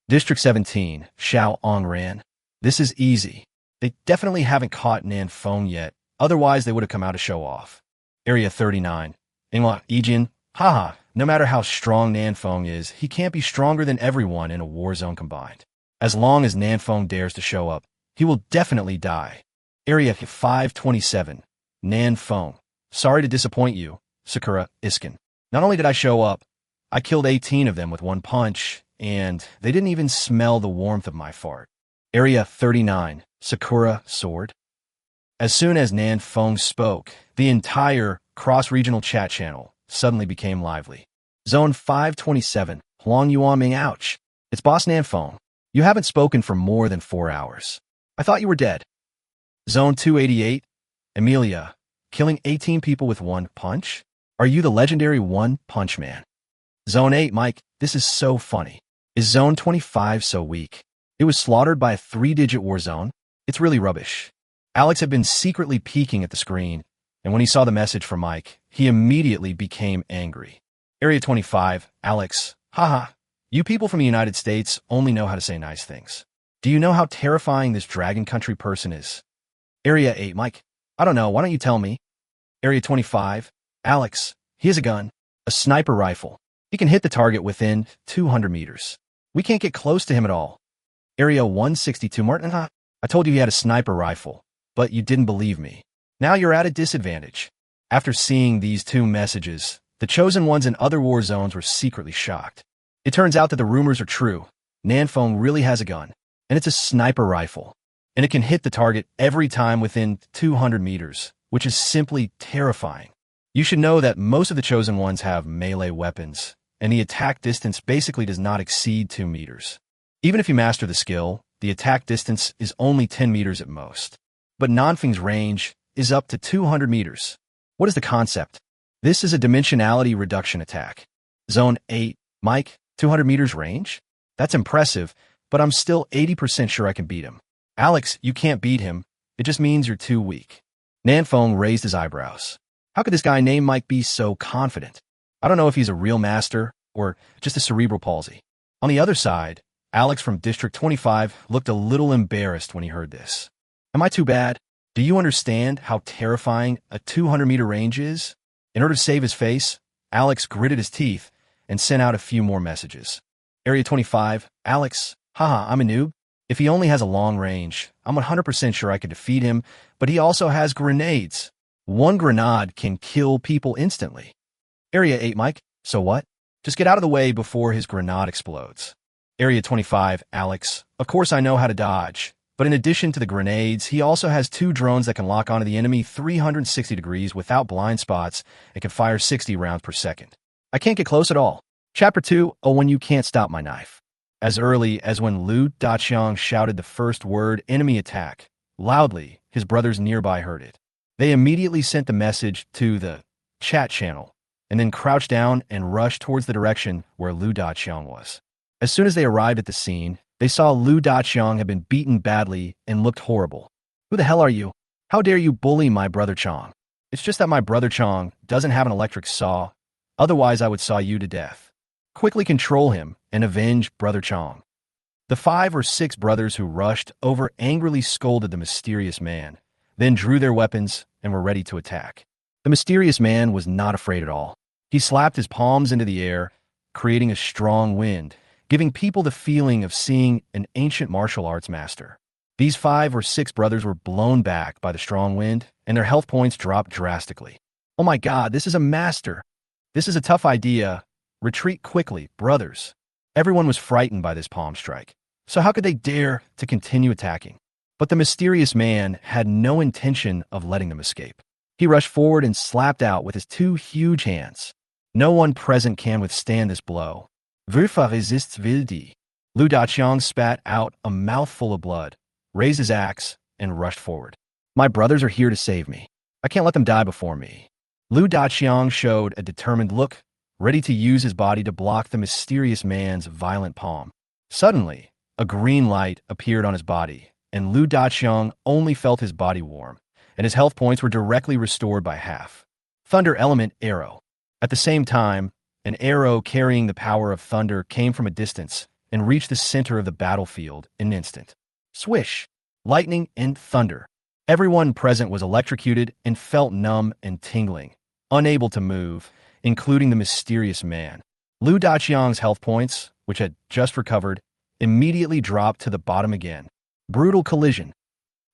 District 17, Xiao Ongran. This is easy. They definitely haven't caught Nanfeng yet. Otherwise, they would have come out to show off. Area 39. Ingla Ijin. Haha, no matter how strong Nanfeng is, he can't be stronger than everyone in a war zone combined. As long as Nanfeng dares to show up, he will definitely die. Area 527. Nanfeng. Sorry to disappoint you, Sakura Iskin. Not only did I show up, I killed 18 of them with 1 punch, and they didn't even smell the warmth of my fart. Area 39. Sakura Sword. As soon as Nanfeng spoke, the entire cross-regional chat channel suddenly became lively. Zone 527, Huang Yuanming, ouch. It's Boss Nanfeng. You haven't spoken for more than 4 hours. I thought you were dead. Zone 288, Emilia, killing 18 people with 1 punch? Are you the legendary 1 Punch Man? Zone 8, Mike, this is so funny. Is Zone 25 so weak? It was slaughtered by a 3-digit war zone? It's really rubbish. Alex had been secretly peeking at the screen, and when he saw the message from Mike, he immediately became angry. Area 25, Alex, haha, you people from the United States only know how to say nice things. Do you know how terrifying this Dragon Country person is? Area 8, Mike, I don't know, why don't you tell me? Area 25, Alex, he has a gun, a sniper rifle. He can hit the target within 200 meters. We can't get close to him at all. Area 162, Martin, I told you he had a sniper rifle, but you didn't believe me. Now you're at a disadvantage. After seeing these 2 messages, the chosen ones in other war zones were secretly shocked. It turns out that the rumors are true. Nanfeng really has a gun, and it's a sniper rifle, and it can hit the target every time within 200 meters, which is simply terrifying. You should know that most of the chosen ones have melee weapons, and the attack distance basically does not exceed 2 meters. Even if you master the skill, the attack distance is only 10 meters at most. But Nanfeng's range is up to 200 meters. What is the concept? This is a dimensionality reduction attack. Zone 8, Mike, 200 meters range? That's impressive, but I'm still 80% sure I can beat him. Alex, you can't beat him. It just means you're too weak. Nanfeng raised his eyebrows. How could this guy named Mike be so confident? I don't know if he's a real master or just a cerebral palsy. On the other side, Alex from District 25 looked a little embarrassed when he heard this. Am I too bad? Do you understand how terrifying a 200-meter range is? In order to save his face, Alex gritted his teeth and sent out a few more messages. Area 25, Alex, haha, I'm a noob. If he only has a long range, I'm 100% sure I could defeat him, but he also has grenades. One grenade can kill people instantly. Area 8, Mike, so what? Just get out of the way before his grenade explodes. Area 25, Alex, of course I know how to dodge, but in addition to the grenades, he also has 2 drones that can lock onto the enemy 360 degrees without blind spots and can fire 60 rounds per second. I can't get close at all. Chapter 2, oh, when you can't stop my knife. As early as when Lu Daqiang shouted the first word, enemy attack, loudly, his brothers nearby heard it. They immediately sent the message to the chat channel, and then crouched down and rushed towards the direction where Lu Daqiang was. As soon as they arrived at the scene, they saw Lu Daqiang had been beaten badly and looked horrible. Who the hell are you? How dare you bully my brother Chong? It's just that my brother Chong doesn't have an electric saw, otherwise I would saw you to death. Quickly control him and avenge Brother Chong. The 5 or 6 brothers who rushed over angrily scolded the mysterious man, then drew their weapons and were ready to attack. The mysterious man was not afraid at all. He slapped his palms into the air, creating a strong wind, giving people the feeling of seeing an ancient martial arts master. These 5 or 6 brothers were blown back by the strong wind, and their health points dropped drastically. Oh my God, this is a master. This is a tough idea. Retreat quickly, brothers. Everyone was frightened by this palm strike. So how could they dare to continue attacking? But the mysterious man had no intention of letting them escape. He rushed forward and slapped out with his 2 huge hands. No one present can withstand this blow. Verfa resists vildi. Lu Daqiang spat out a mouthful of blood, raised his axe, and rushed forward. My brothers are here to save me. I can't let them die before me. Lu Daqiang showed a determined look, ready to use his body to block the mysterious man's violent palm. Suddenly, a green light appeared on his body, and Lu Daqiang only felt his body warm, and his health points were directly restored by half. Thunder element arrow. At the same time, an arrow carrying the power of thunder came from a distance and reached the center of the battlefield in an instant. Swish! Lightning and thunder. Everyone present was electrocuted and felt numb and tingling, unable to move, including the mysterious man. Lu Daqiang's health points, which had just recovered, immediately dropped to the bottom again. Brutal collision.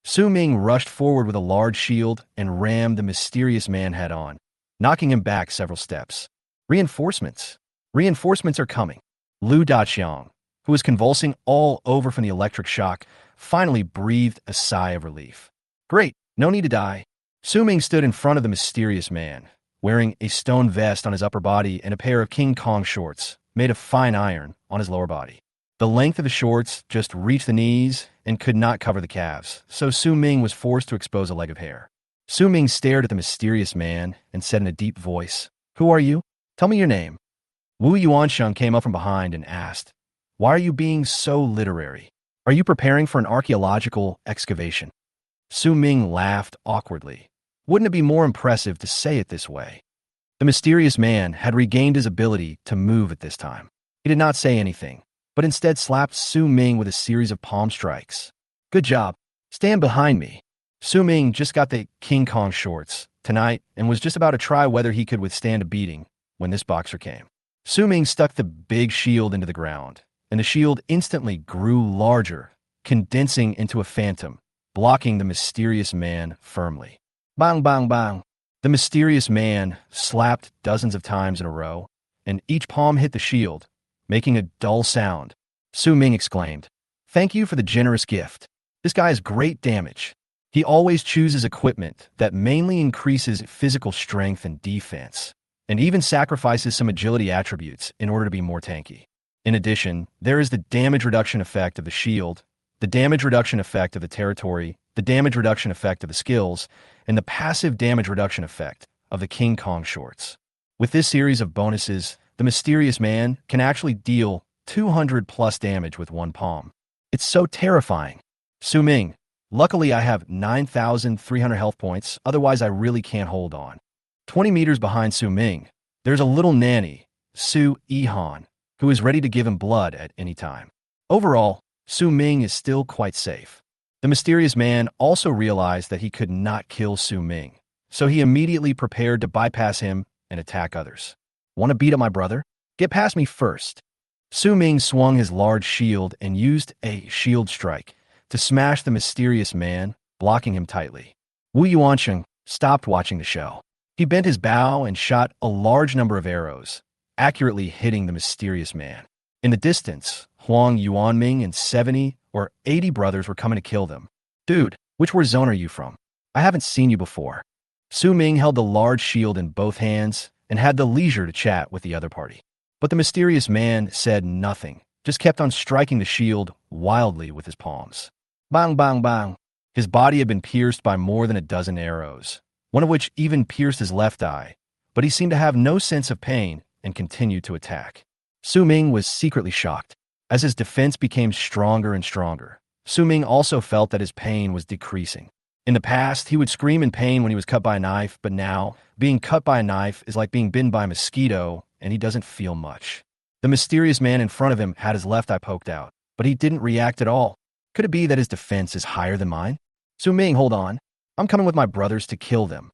Su Ming rushed forward with a large shield and rammed the mysterious man head on, knocking him back several steps. Reinforcements. Reinforcements are coming. Lu Daqiang, who was convulsing all over from the electric shock, finally breathed a sigh of relief. Great, no need to die. Su Ming stood in front of the mysterious man, wearing a stone vest on his upper body and a pair of King Kong shorts made of fine iron on his lower body. The length of the shorts just reached the knees and could not cover the calves, so Su Ming was forced to expose a leg of hair. Su Ming stared at the mysterious man and said in a deep voice, "Who are you? Tell me your name." Wu Yuansheng came up from behind and asked, "Why are you being so literary? Are you preparing for an archaeological excavation?" Su Ming laughed awkwardly. Wouldn't it be more impressive to say it this way? The mysterious man had regained his ability to move at this time. He did not say anything, but instead slapped Su Ming with a series of palm strikes. Good job. Stand behind me. Su Ming just got the King Kong shorts tonight and was just about to try whether he could withstand a beating when this boxer came. Su Ming stuck the big shield into the ground, and the shield instantly grew larger, condensing into a phantom, blocking the mysterious man firmly. Bang, bang, bang. The mysterious man slapped dozens of times in a row, and each palm hit the shield, making a dull sound. Su Ming exclaimed, "Thank you for the generous gift. This guy has great damage. He always chooses equipment that mainly increases physical strength and defense, and even sacrifices some agility attributes in order to be more tanky. In addition, there is the damage reduction effect of the shield, the damage reduction effect of the territory, the damage reduction effect of the skills, and the passive damage reduction effect of the King Kong shorts. With this series of bonuses, the mysterious man can actually deal 200 plus damage with one palm. It's so terrifying. Su Ming. Luckily, I have 9,300 health points, otherwise I really can't hold on. 20 meters behind Su Ming, there's a little nanny, Su Yihan, who is ready to give him blood at any time. Overall, Su Ming is still quite safe. The mysterious man also realized that he could not kill Su Ming, so he immediately prepared to bypass him and attack others. Want to beat up my brother? Get past me first. Su Ming swung his large shield and used a shield strike to smash the mysterious man, blocking him tightly. Wu Yuansheng stopped watching the show. He bent his bow and shot a large number of arrows, accurately hitting the mysterious man. In the distance, Huang Yuanming and 70 or 80 brothers were coming to kill them. Dude, which war zone are you from? I haven't seen you before. Su Ming held the large shield in both hands and had the leisure to chat with the other party. But the mysterious man said nothing, just kept on striking the shield wildly with his palms. Bang, bang, bang. His body had been pierced by more than a dozen arrows, one of which even pierced his left eye, but he seemed to have no sense of pain and continued to attack. Su Ming was secretly shocked. As his defense became stronger and stronger, Su Ming also felt that his pain was decreasing. In the past, he would scream in pain when he was cut by a knife, but now, being cut by a knife is like being bitten by a mosquito, and he doesn't feel much. The mysterious man in front of him had his left eye poked out, but he didn't react at all. Could it be that his defense is higher than mine? Su Ming, hold on. I'm coming with my brothers to kill them.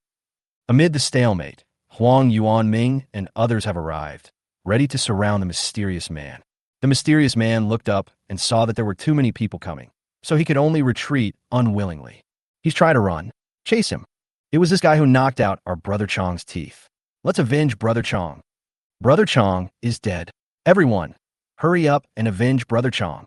Amid the stalemate, Huang Yuanming and others have arrived, ready to surround the mysterious man. The mysterious man looked up and saw that there were too many people coming, so he could only retreat unwillingly. He's trying to run. Chase him. It was this guy who knocked out our Brother Chong's teeth. Let's avenge Brother Chong. Brother Chong is dead. Everyone, hurry up and avenge Brother Chong.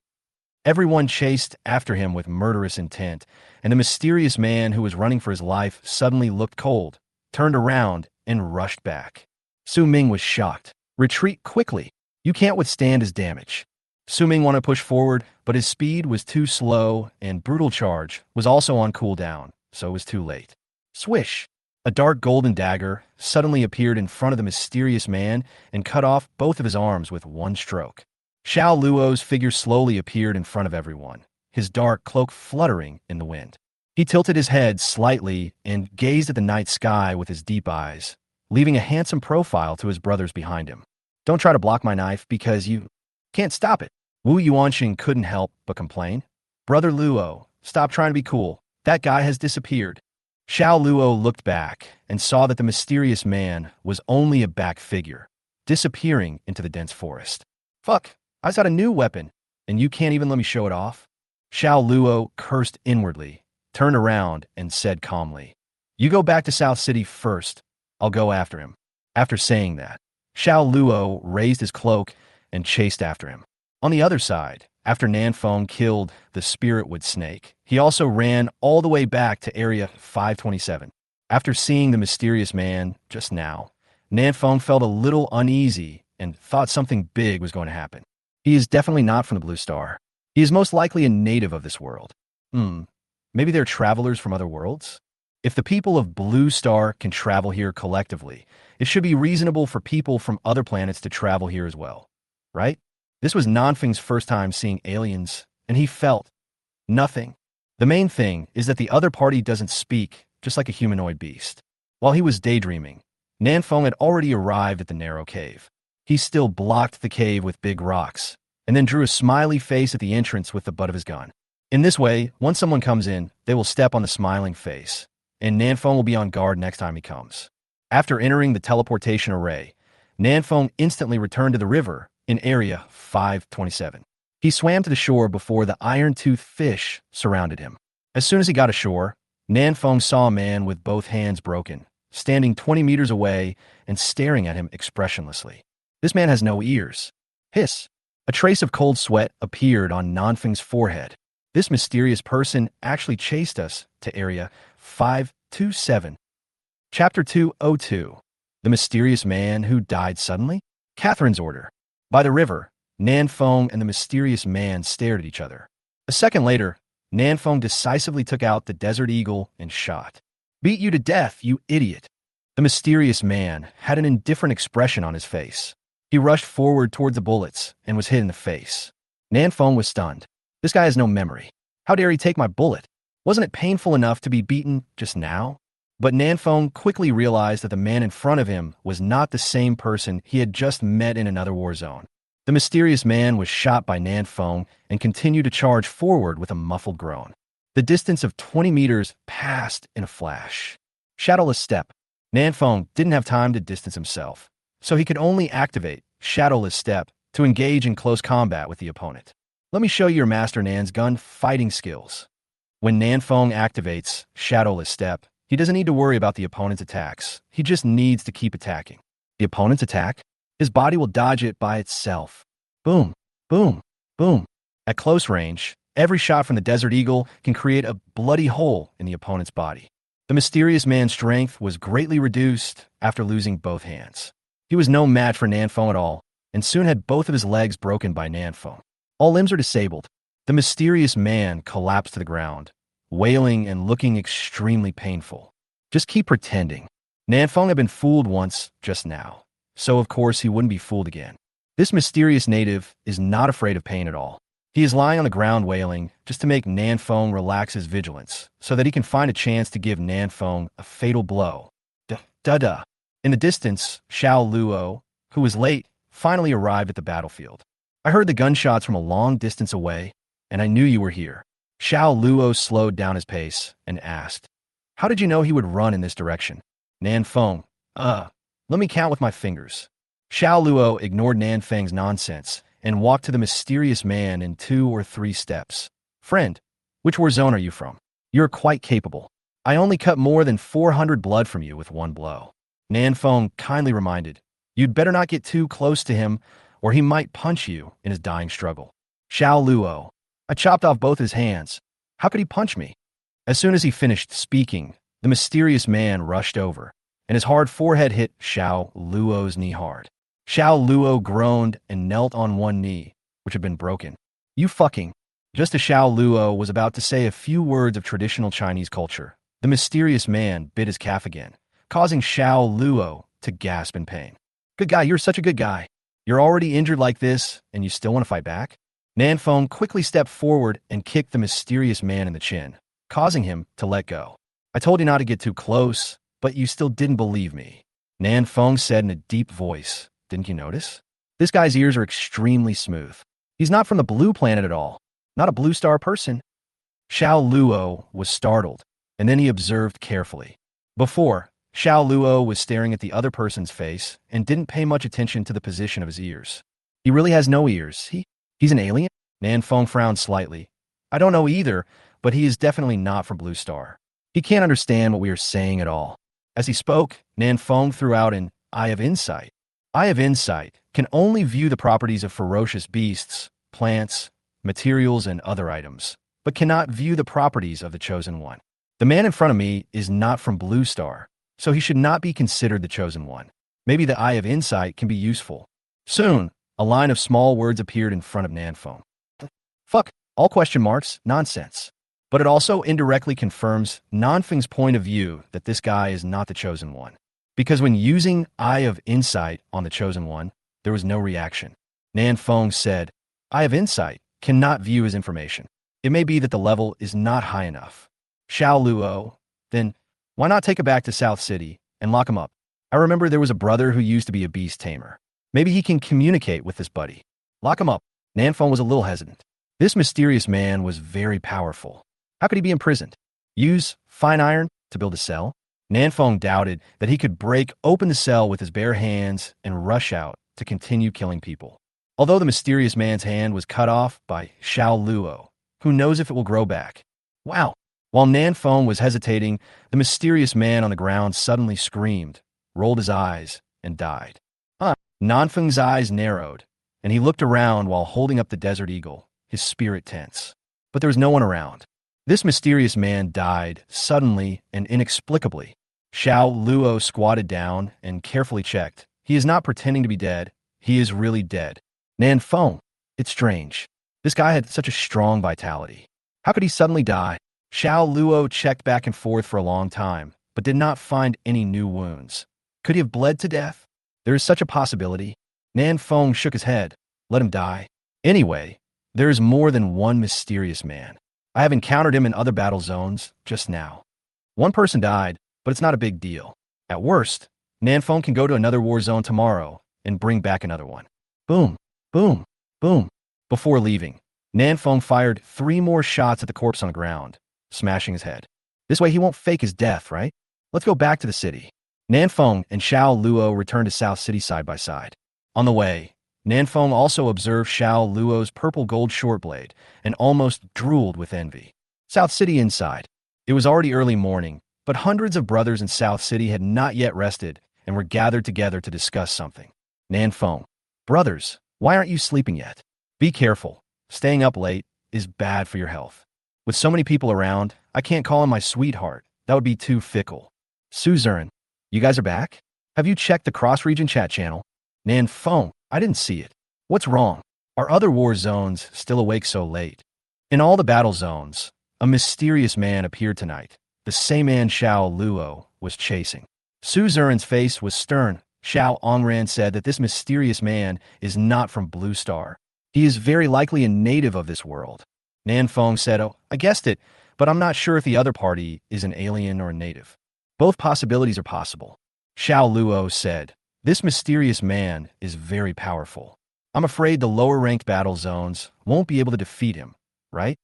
Everyone chased after him with murderous intent, and the mysterious man who was running for his life suddenly looked cold, turned around, and rushed back. Su Ming was shocked. Retreat quickly. You can't withstand his damage. Su Ming wanted to push forward, but his speed was too slow, and Brutal Charge was also on cooldown, so it was too late. Swish! A dark golden dagger suddenly appeared in front of the mysterious man and cut off both of his arms with one stroke. Xiao Luo's figure slowly appeared in front of everyone, his dark cloak fluttering in the wind. He tilted his head slightly and gazed at the night sky with his deep eyes, leaving a handsome profile to his brothers behind him. Don't try to block my knife because you can't stop it. Wu Yuanxing couldn't help but complain. Brother Luo, stop trying to be cool. That guy has disappeared. Xiao Luo looked back and saw that the mysterious man was only a back figure, disappearing into the dense forest. Fuck, I just got a new weapon, and you can't even let me show it off? Xiao Luo cursed inwardly, turned around, and said calmly, You go back to South City first. I'll go after him. After saying that, Xiao Luo raised his cloak and chased after him. On the other side, after Nanfeng killed the Spiritwood snake, he also ran all the way back to Area 527. After seeing the mysterious man just now, Nanfeng felt a little uneasy and thought something big was going to happen. He is definitely not from the Blue Star. He is most likely a native of this world. Maybe they're travelers from other worlds? If the people of Blue Star can travel here collectively, it should be reasonable for people from other planets to travel here as well, right? This was Nanfeng's first time seeing aliens, and he felt nothing. The main thing is that the other party doesn't speak, just like a humanoid beast. While he was daydreaming, Nanfeng had already arrived at the narrow cave. He still blocked the cave with big rocks, and then drew a smiley face at the entrance with the butt of his gun. In this way, once someone comes in, they will step on the smiling face, and Nanfeng will be on guard next time he comes. After entering the teleportation array, Nanfeng instantly returned to the river in Area 527. He swam to the shore before the iron-toothed fish surrounded him. As soon as he got ashore, Nanfeng saw a man with both hands broken, standing 20 meters away and staring at him expressionlessly. This man has no ears. Hiss! A trace of cold sweat appeared on Nanfeng's forehead. This mysterious person actually chased us to Area 527. Chapter 202. The Mysterious Man Who Died Suddenly? Catherine's Order. By the river, Nanfeng and the mysterious man stared at each other. A second later, Nanfeng decisively took out the Desert Eagle and shot. Beat you to death, you idiot. The mysterious man had an indifferent expression on his face. He rushed forward towards the bullets and was hit in the face. Nanfeng was stunned. This guy has no memory. How dare he take my bullet? Wasn't it painful enough to be beaten just now? But Nanfeng quickly realized that the man in front of him was not the same person he had just met in another war zone. The mysterious man was shot by Nanfeng and continued to charge forward with a muffled groan. The distance of 20 meters passed in a flash. Shadowless step. Nanfeng didn't have time to distance himself, so he could only activate Shadowless step to engage in close combat with the opponent. Let me show you your Master Nan's gun fighting skills. When Nanfeng activates Shadowless step, he doesn't need to worry about the opponent's attacks. He just needs to keep attacking. The opponent's attack? His body will dodge it by itself. Boom, boom, boom. At close range, every shot from the Desert Eagle can create a bloody hole in the opponent's body. The mysterious man's strength was greatly reduced after losing both hands. He was no match for Nanfeng at all, and soon had both of his legs broken by Nanfeng. All limbs are disabled. The mysterious man collapsed to the ground, wailing and looking extremely painful. Just keep pretending. Nanfeng had been fooled once just now, so of course he wouldn't be fooled again. This mysterious native is not afraid of pain at all. He is lying on the ground wailing just to make Nanfeng relax his vigilance so that he can find a chance to give Nanfeng a fatal blow. Da-da-da. In the distance, Xiao Luo, who was late, finally arrived at the battlefield. I heard the gunshots from a long distance away, and I knew you were here. Xiao Luo slowed down his pace and asked, "How did you know he would run in this direction?" Nanfeng, let me count with my fingers. Xiao Luo ignored Nanfeng's nonsense and walked to the mysterious man in 2 or 3 steps. "Friend, which war zone are you from? You're quite capable. I only cut more than 400 blood from you with one blow." Nanfeng kindly reminded, "You'd better not get too close to him, or he might punch you in his dying struggle." Xiao Luo, "I chopped off both his hands. How could he punch me?" As soon as he finished speaking, the mysterious man rushed over, and his hard forehead hit Xiao Luo's knee hard. Xiao Luo groaned and knelt on one knee, which had been broken. "You fucking..." Just as Xiao Luo was about to say a few words of traditional Chinese culture, the mysterious man bit his calf again, causing Xiao Luo to gasp in pain. "Good guy, you're such a good guy. You're already injured like this, and you still want to fight back?" Nanfeng quickly stepped forward and kicked the mysterious man in the chin, causing him to let go. "I told you not to get too close, but you still didn't believe me," Nanfeng said in a deep voice. "Didn't you notice? This guy's ears are extremely smooth. He's not from the blue planet at all. Not a blue star person." Xiao Luo was startled, and then he observed carefully. Before, Xiao Luo was staring at the other person's face and didn't pay much attention to the position of his ears. "He really has no ears. He's an alien?" Nanfeng frowned slightly. "I don't know either, but he is definitely not from Blue Star. He can't understand what we are saying at all." As he spoke, Nanfeng threw out an Eye of Insight. Eye of Insight can only view the properties of ferocious beasts, plants, materials, and other items, but cannot view the properties of the Chosen One. The man in front of me is not from Blue Star, so he should not be considered the Chosen One. Maybe the Eye of Insight can be useful. Soon, a line of small words appeared in front of Nanfeng. "Fuck, all question marks, nonsense." But it also indirectly confirms Nanfeng's point of view that this guy is not the Chosen One. Because when using Eye of Insight on the Chosen One, there was no reaction. Nanfeng said, "Eye of Insight cannot view his information. It may be that the level is not high enough." Xiao Luo, "Then why not take it back to South City and lock him up? I remember there was a brother who used to be a beast tamer. Maybe he can communicate with this buddy. Lock him up." Nanfeng was a little hesitant. This mysterious man was very powerful. How could he be imprisoned? Use fine iron to build a cell? Nanfeng doubted that he could break open the cell with his bare hands and rush out to continue killing people. Although the mysterious man's hand was cut off by Xiao Luo, who knows if it will grow back? Wow! While Nanfeng was hesitating, the mysterious man on the ground suddenly screamed, rolled his eyes, and died. Nanfeng's eyes narrowed, and he looked around while holding up the Desert Eagle, his spirit tense. But there was no one around. This mysterious man died suddenly and inexplicably. Xiao Luo squatted down and carefully checked. He is not pretending to be dead. He is really dead. Nanfeng, it's strange. This guy had such a strong vitality. How could he suddenly die? Xiao Luo checked back and forth for a long time, but did not find any new wounds. Could he have bled to death? There is such a possibility. Nanfeng shook his head. Let him die. Anyway, there is more than one mysterious man. I have encountered him in other battle zones just now. One person died, but it's not a big deal. At worst, Nanfeng can go to another war zone tomorrow and bring back another one. Boom, boom, boom. Before leaving, Nanfeng fired 3 more shots at the corpse on the ground, smashing his head. This way he won't fake his death, right? Let's go back to the city. Nanfeng and Xiao Luo returned to South City side by side. On the way, Nanfeng also observed Xiao Luo's purple gold short blade and almost drooled with envy. South City inside. It was already early morning, but hundreds of brothers in South City had not yet rested and were gathered together to discuss something. Nanfeng, brothers, why aren't you sleeping yet? Be careful. Staying up late is bad for your health. With so many people around, I can't call him my sweetheart. That would be too fickle. Suzerain, you guys are back? Have you checked the cross-region chat channel? Nanfeng, I didn't see it. What's wrong? Are other war zones still awake so late? In all the battle zones, a mysterious man appeared tonight. The same man Xiao Luo was chasing. Suzerain's face was stern. Xiao Ongran said that this mysterious man is not from Blue Star. He is very likely a native of this world. Nanfeng said, oh, I guessed it, but I'm not sure if the other party is an alien or a native. Both possibilities are possible. Xiao Luo said, this mysterious man is very powerful. I'm afraid the lower-ranked battle zones won't be able to defeat him, right?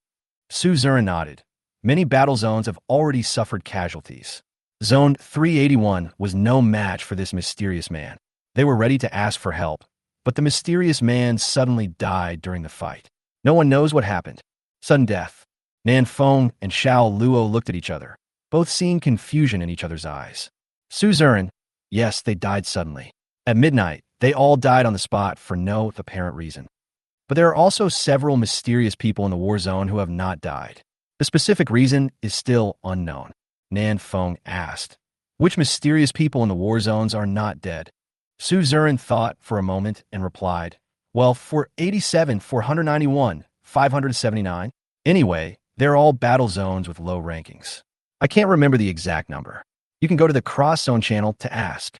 Suzerain nodded. Many battle zones have already suffered casualties. Zone 381 was no match for this mysterious man. They were ready to ask for help, but the mysterious man suddenly died during the fight. No one knows what happened. Sudden death. Nanfeng and Xiao Luo looked at each other, both seeing confusion in each other's eyes. Suzerain, yes, they died suddenly. At midnight, they all died on the spot for no apparent reason. But there are also several mysterious people in the war zone who have not died. The specific reason is still unknown. Nanfeng asked, which mysterious people in the war zones are not dead? Suzerain thought for a moment and replied, well, 487, 491, 579. Anyway, they're all battle zones with low rankings. I can't remember the exact number. You can go to the Cross Zone channel to ask.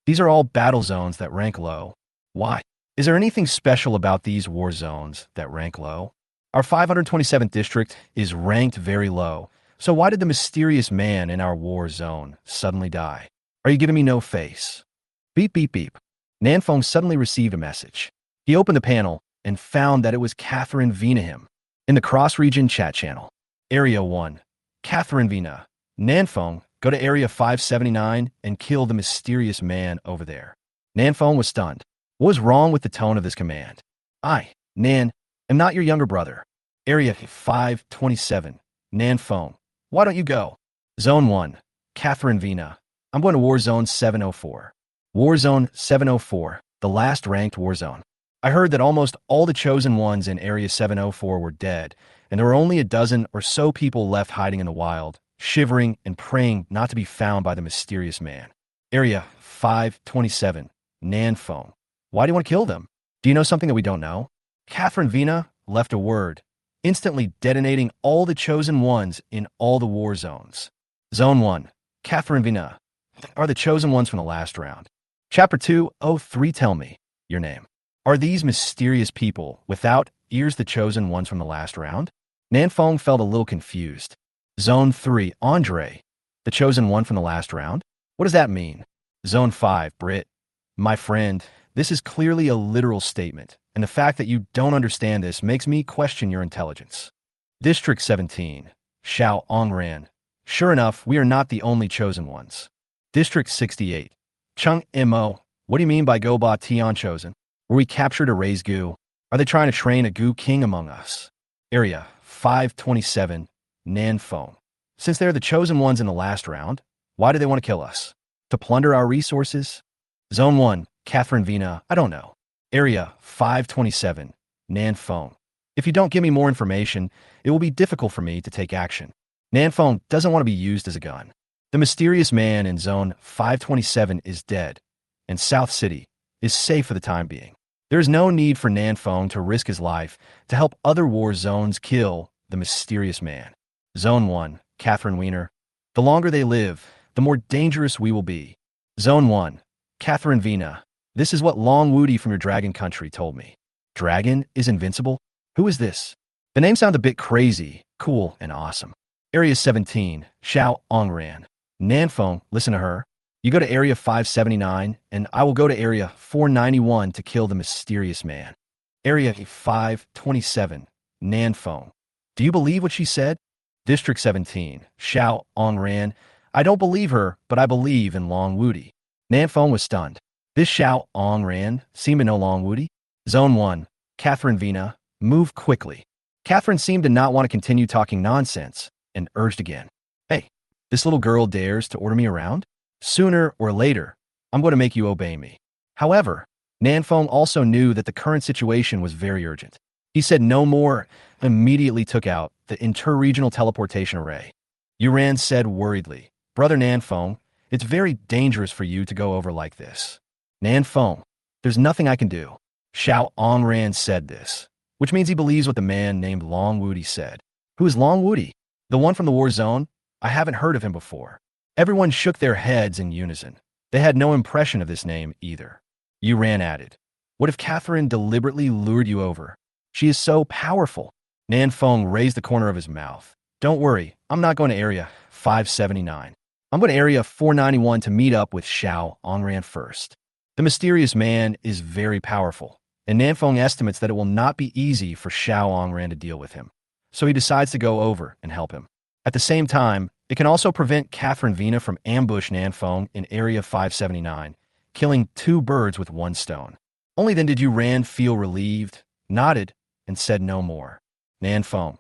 These are all battle zones that rank low. Why? Is there anything special about these war zones that rank low? Our 527th district is ranked very low, so why did the mysterious man in our war zone suddenly die? Are you giving me no face? Beep, beep, beep. Nanfeng suddenly received a message. He opened the panel and found that it was Catherine Venahim in the cross-region chat channel. Area 1. Catherine Vena. Nanfeng, go to Area 579 and kill the mysterious man over there. Nanfeng was stunned. What was wrong with the tone of this command? I, Nan, am not your younger brother. Area 527. Nanfeng, why don't you go? Zone 1. Catherine Vena. I'm going to War Zone 704. War Zone 704, the last ranked war zone. I heard that almost all the chosen ones in Area 704 were dead, and there were only a dozen or so people left hiding in the wild, shivering and praying not to be found by the mysterious man. Area 527. Nanfeng. Why do you want to kill them? Do you know something that we don't know? Catherine Vena left a word, instantly detonating all the chosen ones in all the war zones. Zone 1. Catherine Vena. Are the chosen ones from the last round. Chapter 203. Tell me your name. Are these mysterious people without ears the chosen ones from the last round? Nanfeng felt a little confused. Zone 3. Andre. The chosen one from the last round? What does that mean? Zone 5. Brit. My friend, this is clearly a literal statement, and the fact that you don't understand this makes me question your intelligence. District 17. Xiao Ongran. Sure enough, we are not the only chosen ones. District 68. Chung Mo. What do you mean by Goba Tian chosen? Were we captured to raise Gu? Are they trying to train a Gu king among us? Area 527. Nanfeng. Since they're the chosen ones in the last round, why do they want to kill us? To plunder our resources? Zone 1. Catherine Vena. I don't know. Area 527. Nanfeng. If you don't give me more information, it will be difficult for me to take action. Nanfeng doesn't want to be used as a gun. The mysterious man in Zone 527 is dead, and South City is safe for the time being. There is no need for Nanfeng to risk his life to help other war zones kill the mysterious man. Zone 1. Catherine Wiener. The longer they live, the more dangerous we will be. Zone 1. Catherine Vena. This is what Long Woody from your dragon country told me. Dragon is invincible? Who is this? The name sounds a bit crazy, cool, and awesome. Area 17, Xiao Ongran. Nanfeng, listen to her. You go to Area 579, and I will go to Area 491 to kill the mysterious man. Area 527, Nanfeng. Do you believe what she said? District 17, Xiao Ongran. I don't believe her, but I believe in Long Wudi. Nanfeng was stunned. This Xiao Ongran seemed to know Long Wudi. Zone 1, Catherine Vina, move quickly. Catherine seemed to not want to continue talking nonsense and urged again. Hey, this little girl dares to order me around? Sooner or later, I'm going to make you obey me. However, Nanfeng also knew that the current situation was very urgent. He said no more and immediately took out the interregional teleportation array. Yuran said worriedly, Brother Nanfeng, it's very dangerous for you to go over like this. Nanfeng, there's nothing I can do. Xiao Ongran said this, which means he believes what the man named Long Wudi said. Who is Long Wudi? The one from the war zone? I haven't heard of him before. Everyone shook their heads in unison. They had no impression of this name either. Yuran added, what if Catherine deliberately lured you over? She is so powerful. Nanfeng raised the corner of his mouth. Don't worry, I'm not going to Area 579. I'm going to Area 491 to meet up with Xiao Ongran first. The mysterious man is very powerful, and Nanfeng estimates that it will not be easy for Xiao Ongran to deal with him. So he decides to go over and help him. At the same time, it can also prevent Catherine Vina from ambush Nanfeng in Area 579, killing two birds with one stone. Only then did Yuran feel relieved, nodded, and said no more. Nanfeng,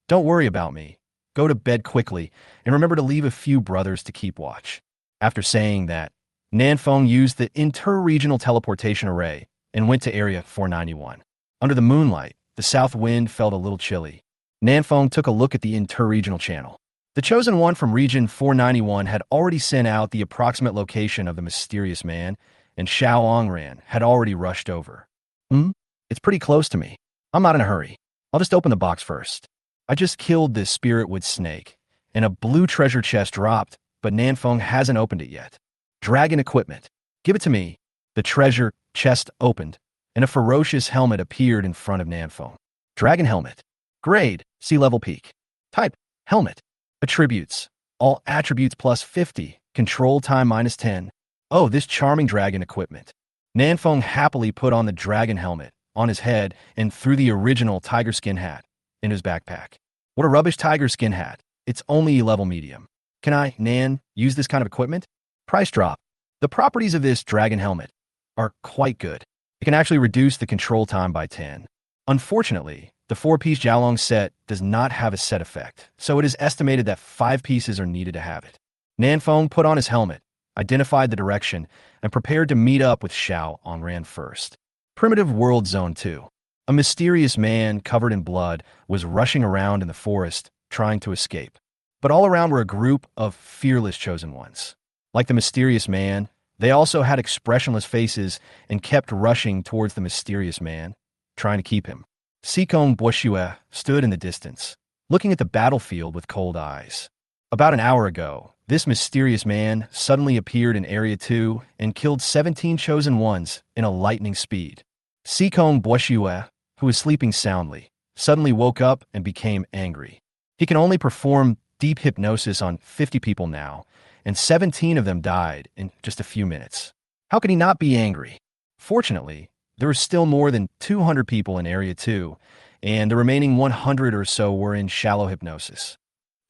don't worry about me. Go to bed quickly, and remember to leave a few brothers to keep watch. After saying that, Nanfeng used the interregional teleportation array and went to Area 491. Under the moonlight, the south wind felt a little chilly. Nanfeng took a look at the interregional channel. The chosen one from Region 491 had already sent out the approximate location of the mysterious man, and Xiao Ongran had already rushed over. It's pretty close to me. I'm not in a hurry. I'll just open the box first. I just killed this spiritwood snake, and a blue treasure chest dropped, but Nanfeng hasn't opened it yet. Dragon equipment. Give it to me. The treasure chest opened, and a ferocious helmet appeared in front of Nanfeng. Dragon helmet. Grade, sea level peak. Type, helmet. Attributes. All attributes plus 50. Control time minus 10. Oh, this charming dragon equipment. Nanfeng happily put on the dragon helmet on his head and threw the original tiger skin hat in his backpack. What a rubbish tiger skin hat. It's only level medium. Can I, Nan, use this kind of equipment? Price drop. The properties of this dragon helmet are quite good. It can actually reduce the control time by 10. Unfortunately, the 4-piece Jiaolong set does not have a set effect, so it is estimated that 5 pieces are needed to have it. Nanfeng put on his helmet, identified the direction, and prepared to meet up with Xiao Ongran first. Primitive World Zone 2. A mysterious man covered in blood was rushing around in the forest, trying to escape. But all around were a group of fearless chosen ones. Like the mysterious man, they also had expressionless faces and kept rushing towards the mysterious man, trying to keep him. Sikong Boshue stood in the distance, looking at the battlefield with cold eyes. About an hour ago, this mysterious man suddenly appeared in Area 2 and killed 17 chosen ones in a lightning speed. Sikong Boshue, who was sleeping soundly, suddenly woke up and became angry. He can only perform deep hypnosis on 50 people now, and 17 of them died in just a few minutes. How could he not be angry? Fortunately, there were still more than 200 people in Area 2, and the remaining 100 or so were in shallow hypnosis.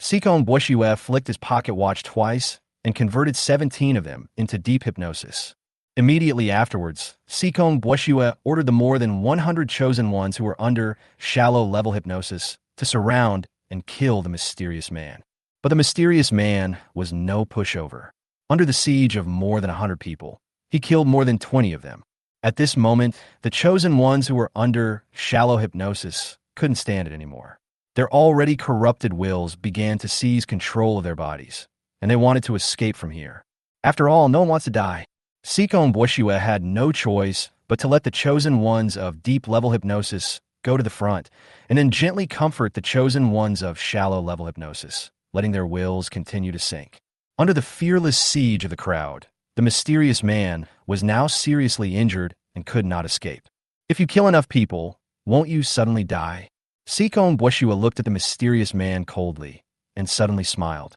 Sikong Boshue flicked his pocket watch twice and converted 17 of them into deep hypnosis. Immediately afterwards, Sikong Boshue ordered the more than 100 chosen ones who were under shallow level hypnosis to surround and kill the mysterious man. But the mysterious man was no pushover. Under the siege of more than 100 people, he killed more than 20 of them. At this moment, the chosen ones who were under shallow hypnosis couldn't stand it anymore. Their already corrupted wills began to seize control of their bodies, and they wanted to escape from here. After all, no one wants to die. Sikong Boshue had no choice but to let the chosen ones of deep-level hypnosis go to the front, and then gently comfort the chosen ones of shallow-level hypnosis, letting their wills continue to sink. Under the fearless siege of the crowd, the mysterious man was now seriously injured and could not escape. If you kill enough people, won't you suddenly die? Sikon Bushua looked at the mysterious man coldly and suddenly smiled.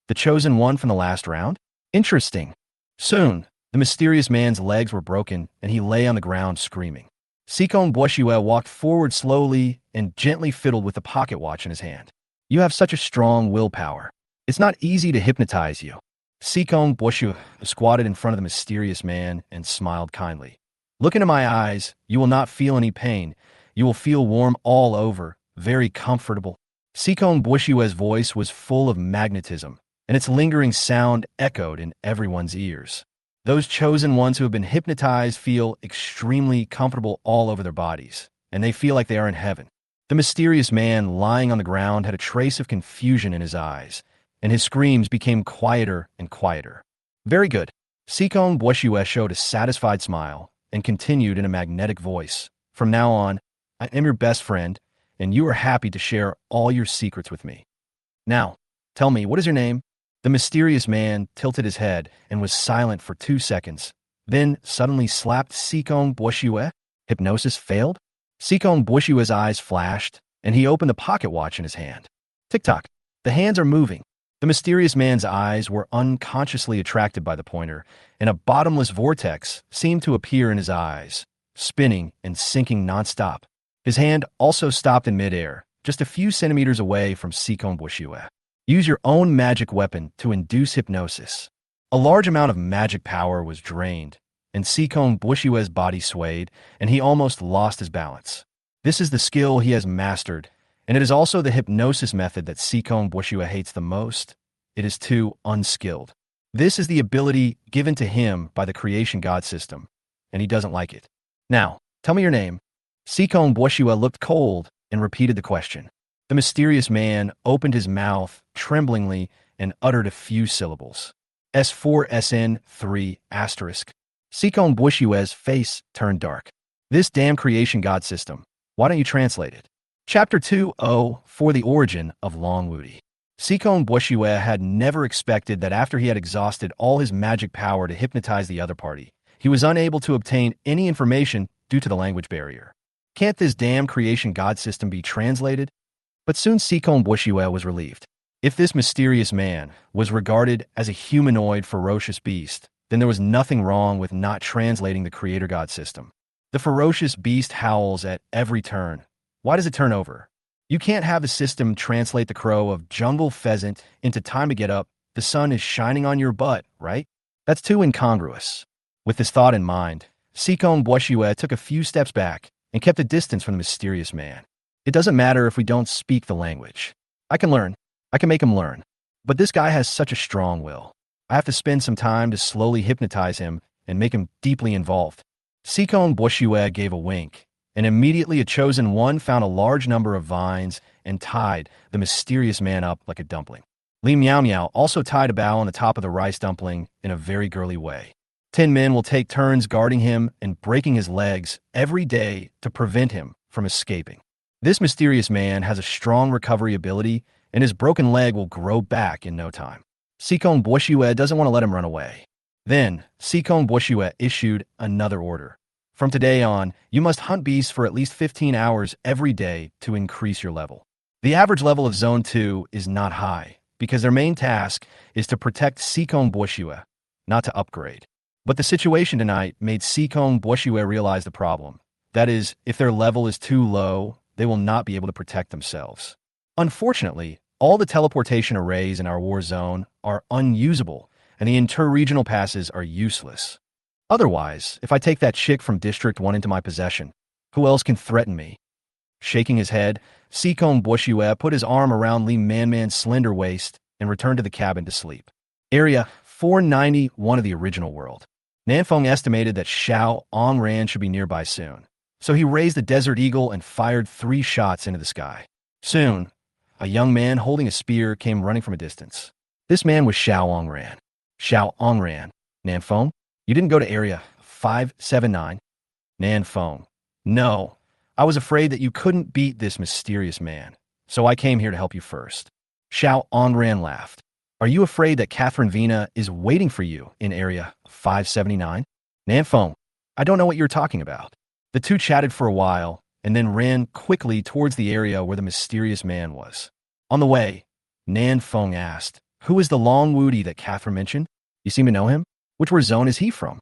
The chosen one from the last round? Interesting. Soon, the mysterious man's legs were broken and he lay on the ground screaming. Sikon Bushua walked forward slowly and gently fiddled with the pocket watch in his hand. You have such a strong willpower. It's not easy to hypnotize you. Sikon Bushua squatted in front of the mysterious man and smiled kindly. Look into my eyes. You will not feel any pain. You will feel warm all over, very comfortable. Sikon Bushua's voice was full of magnetism, and its lingering sound echoed in everyone's ears. Those chosen ones who have been hypnotized feel extremely comfortable all over their bodies, and they feel like they are in heaven. The mysterious man lying on the ground had a trace of confusion in his eyes, and his screams became quieter and quieter. Very good. Sikon Bushua showed a satisfied smile and continued in a magnetic voice. From now on, I am your best friend, and you are happy to share all your secrets with me. Now, tell me, what is your name? The mysterious man tilted his head and was silent for 2 seconds, then suddenly slapped Sikon Bushua. Hypnosis failed? Sikon Bushua's eyes flashed, and he opened the pocket watch in his hand. Tick-tock. The hands are moving. The mysterious man's eyes were unconsciously attracted by the pointer, and a bottomless vortex seemed to appear in his eyes, spinning and sinking nonstop. His hand also stopped in midair, just a few centimeters away from Sikon Bushua. Use your own magic weapon to induce hypnosis. A large amount of magic power was drained, and Sikon Bushua's body swayed, and he almost lost his balance. This is the skill he has mastered, and it is also the hypnosis method that Sikon Bushua hates the most. It is too unskilled. This is the ability given to him by the creation god system, and he doesn't like it. Now, tell me your name. Sikon Bushua looked cold and repeated the question. The mysterious man opened his mouth tremblingly and uttered a few syllables. S4SN3 asterisk. Sikon Bushua's face turned dark. This damn creation god system. Why don't you translate it? Chapter 2:0 For the Origin of Longwudi. Sikon Bushua had never expected that after he had exhausted all his magic power to hypnotize the other party, he was unable to obtain any information due to the language barrier. Can't this damn creation god system be translated? But soon Sikon Bushua was relieved. If this mysterious man was regarded as a humanoid ferocious beast, then there was nothing wrong with not translating the creator god system. The ferocious beast howls at every turn. Why does it turn over? You can't have the system translate the crow of jungle pheasant into time to get up, the sun is shining on your butt, right? That's too incongruous. With this thought in mind, Sikon Bushua took a few steps back and kept a distance from the mysterious man. It doesn't matter if we don't speak the language. I can learn. I can make him learn. But this guy has such a strong will. I have to spend some time to slowly hypnotize him and make him deeply involved. Sikon Bushua gave a wink, and immediately a chosen one found a large number of vines and tied the mysterious man up like a dumpling. Li Miao Miao also tied a bough on the top of the rice dumpling in a very girly way. 10 men will take turns guarding him and breaking his legs every day to prevent him from escaping. This mysterious man has a strong recovery ability, and his broken leg will grow back in no time. Sikon Bushua doesn't want to let him run away. Then, Sikon Bushua issued another order. From today on, you must hunt beasts for at least 15 hours every day to increase your level. The average level of Zone 2 is not high, because their main task is to protect Sikon Bushua, not to upgrade. But the situation tonight made Sikon Bushua realize the problem. That is, if their level is too low, they will not be able to protect themselves. Unfortunately, all the teleportation arrays in our war zone are unusable, and the inter-regional passes are useless. Otherwise, if I take that chick from District 1 into my possession, who else can threaten me? Shaking his head, Sikon Bushua put his arm around Li Manman's slender waist and returned to the cabin to sleep. Area 491 of the original world. Nanfeng estimated that Xiao Ongran should be nearby soon, so he raised the Desert Eagle and fired 3 shots into the sky. Soon, a young man holding a spear came running from a distance. This man was Xiao Ongran. Xiao Ongran. Nanfeng? You didn't go to Area 579? Nanfeng. No. I was afraid that you couldn't beat this mysterious man, so I came here to help you first. Xiao Ongran laughed. Are you afraid that Catherine Vina is waiting for you in Area 579? Nanfeng. I don't know what you're talking about. The two chatted for a while, and then ran quickly towards the area where the mysterious man was. On the way, Nan Feng asked, "Who is the Long Woody that Catherine mentioned? You seem to know him? Which war zone is he from?"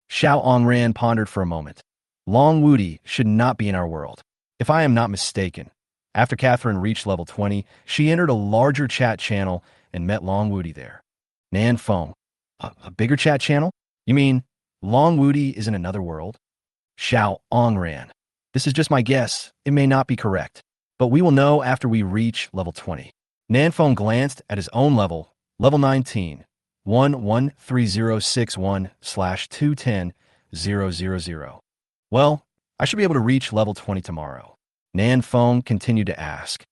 Xiao Ongran pondered for a moment. Long Woody should not be in our world. If I am not mistaken, after Catherine reached level 20, she entered a larger chat channel and met Long Woody there. Nan Feng, a bigger chat channel? You mean Long Woody is in another world? Xiao Ongran. This is just my guess. It may not be correct, but we will know after we reach level 20. Nan Feng glanced at his own level 19, 113061/210,000. Well, I should be able to reach level 20 tomorrow. Nan Feng continued to ask,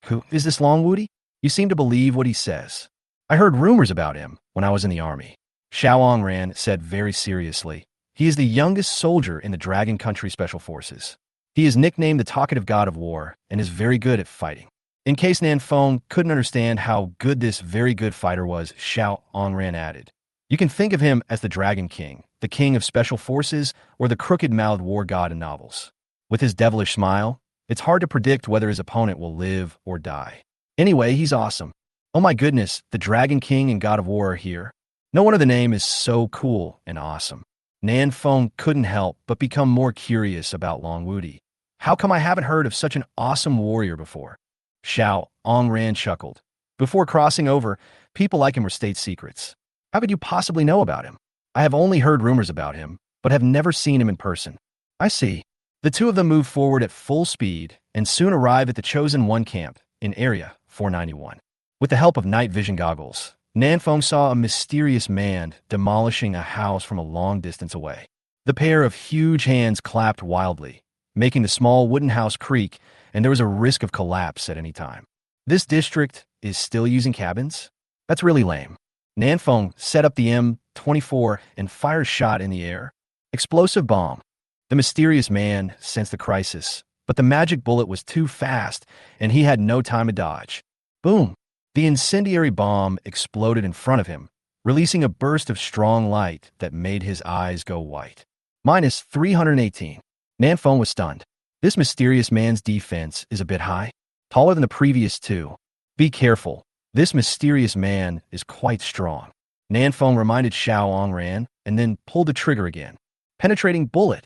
"Who is this Long Woody? You seem to believe what he says. I heard rumors about him when I was in the army." Xiao Ongran said very seriously, "He is the youngest soldier in the Dragon Country Special Forces. He is nicknamed the Talkative God of War and is very good at fighting." In case Nan Feng couldn't understand how good this very good fighter was, Xiao Ongran added, "You can think of him as the Dragon King, the King of Special Forces, or the crooked-mouthed war god in novels. With his devilish smile, it's hard to predict whether his opponent will live or die. Anyway, he's awesome. Oh my goodness, the Dragon King and God of War are here. No wonder the name is so cool and awesome." Nan Feng couldn't help but become more curious about Long Woody. How come I haven't heard of such an awesome warrior before? Xiao Ongran chuckled. Before crossing over, people like him were state secrets. How could you possibly know about him? I have only heard rumors about him, but have never seen him in person. I see. The two of them move forward at full speed and soon arrive at the Chosen One camp in Area 491. With the help of night vision goggles, Nan Feng saw a mysterious man demolishing a house from a long distance away. The pair of huge hands clapped wildly, making the small wooden house creak, and there was a risk of collapse at any time. This district is still using cabins? That's really lame. Nan Feng set up the M24 and fired a shot in the air. Explosive bomb. The mysterious man sensed the crisis, but the magic bullet was too fast, and he had no time to dodge. Boom! The incendiary bomb exploded in front of him, releasing a burst of strong light that made his eyes go white. Minus 318. Nan Feng was stunned. This mysterious man's defense is a bit high, taller than the previous two. Be careful. This mysterious man is quite strong. Nan Feng reminded Xiao Ongran and then pulled the trigger again. Penetrating bullet.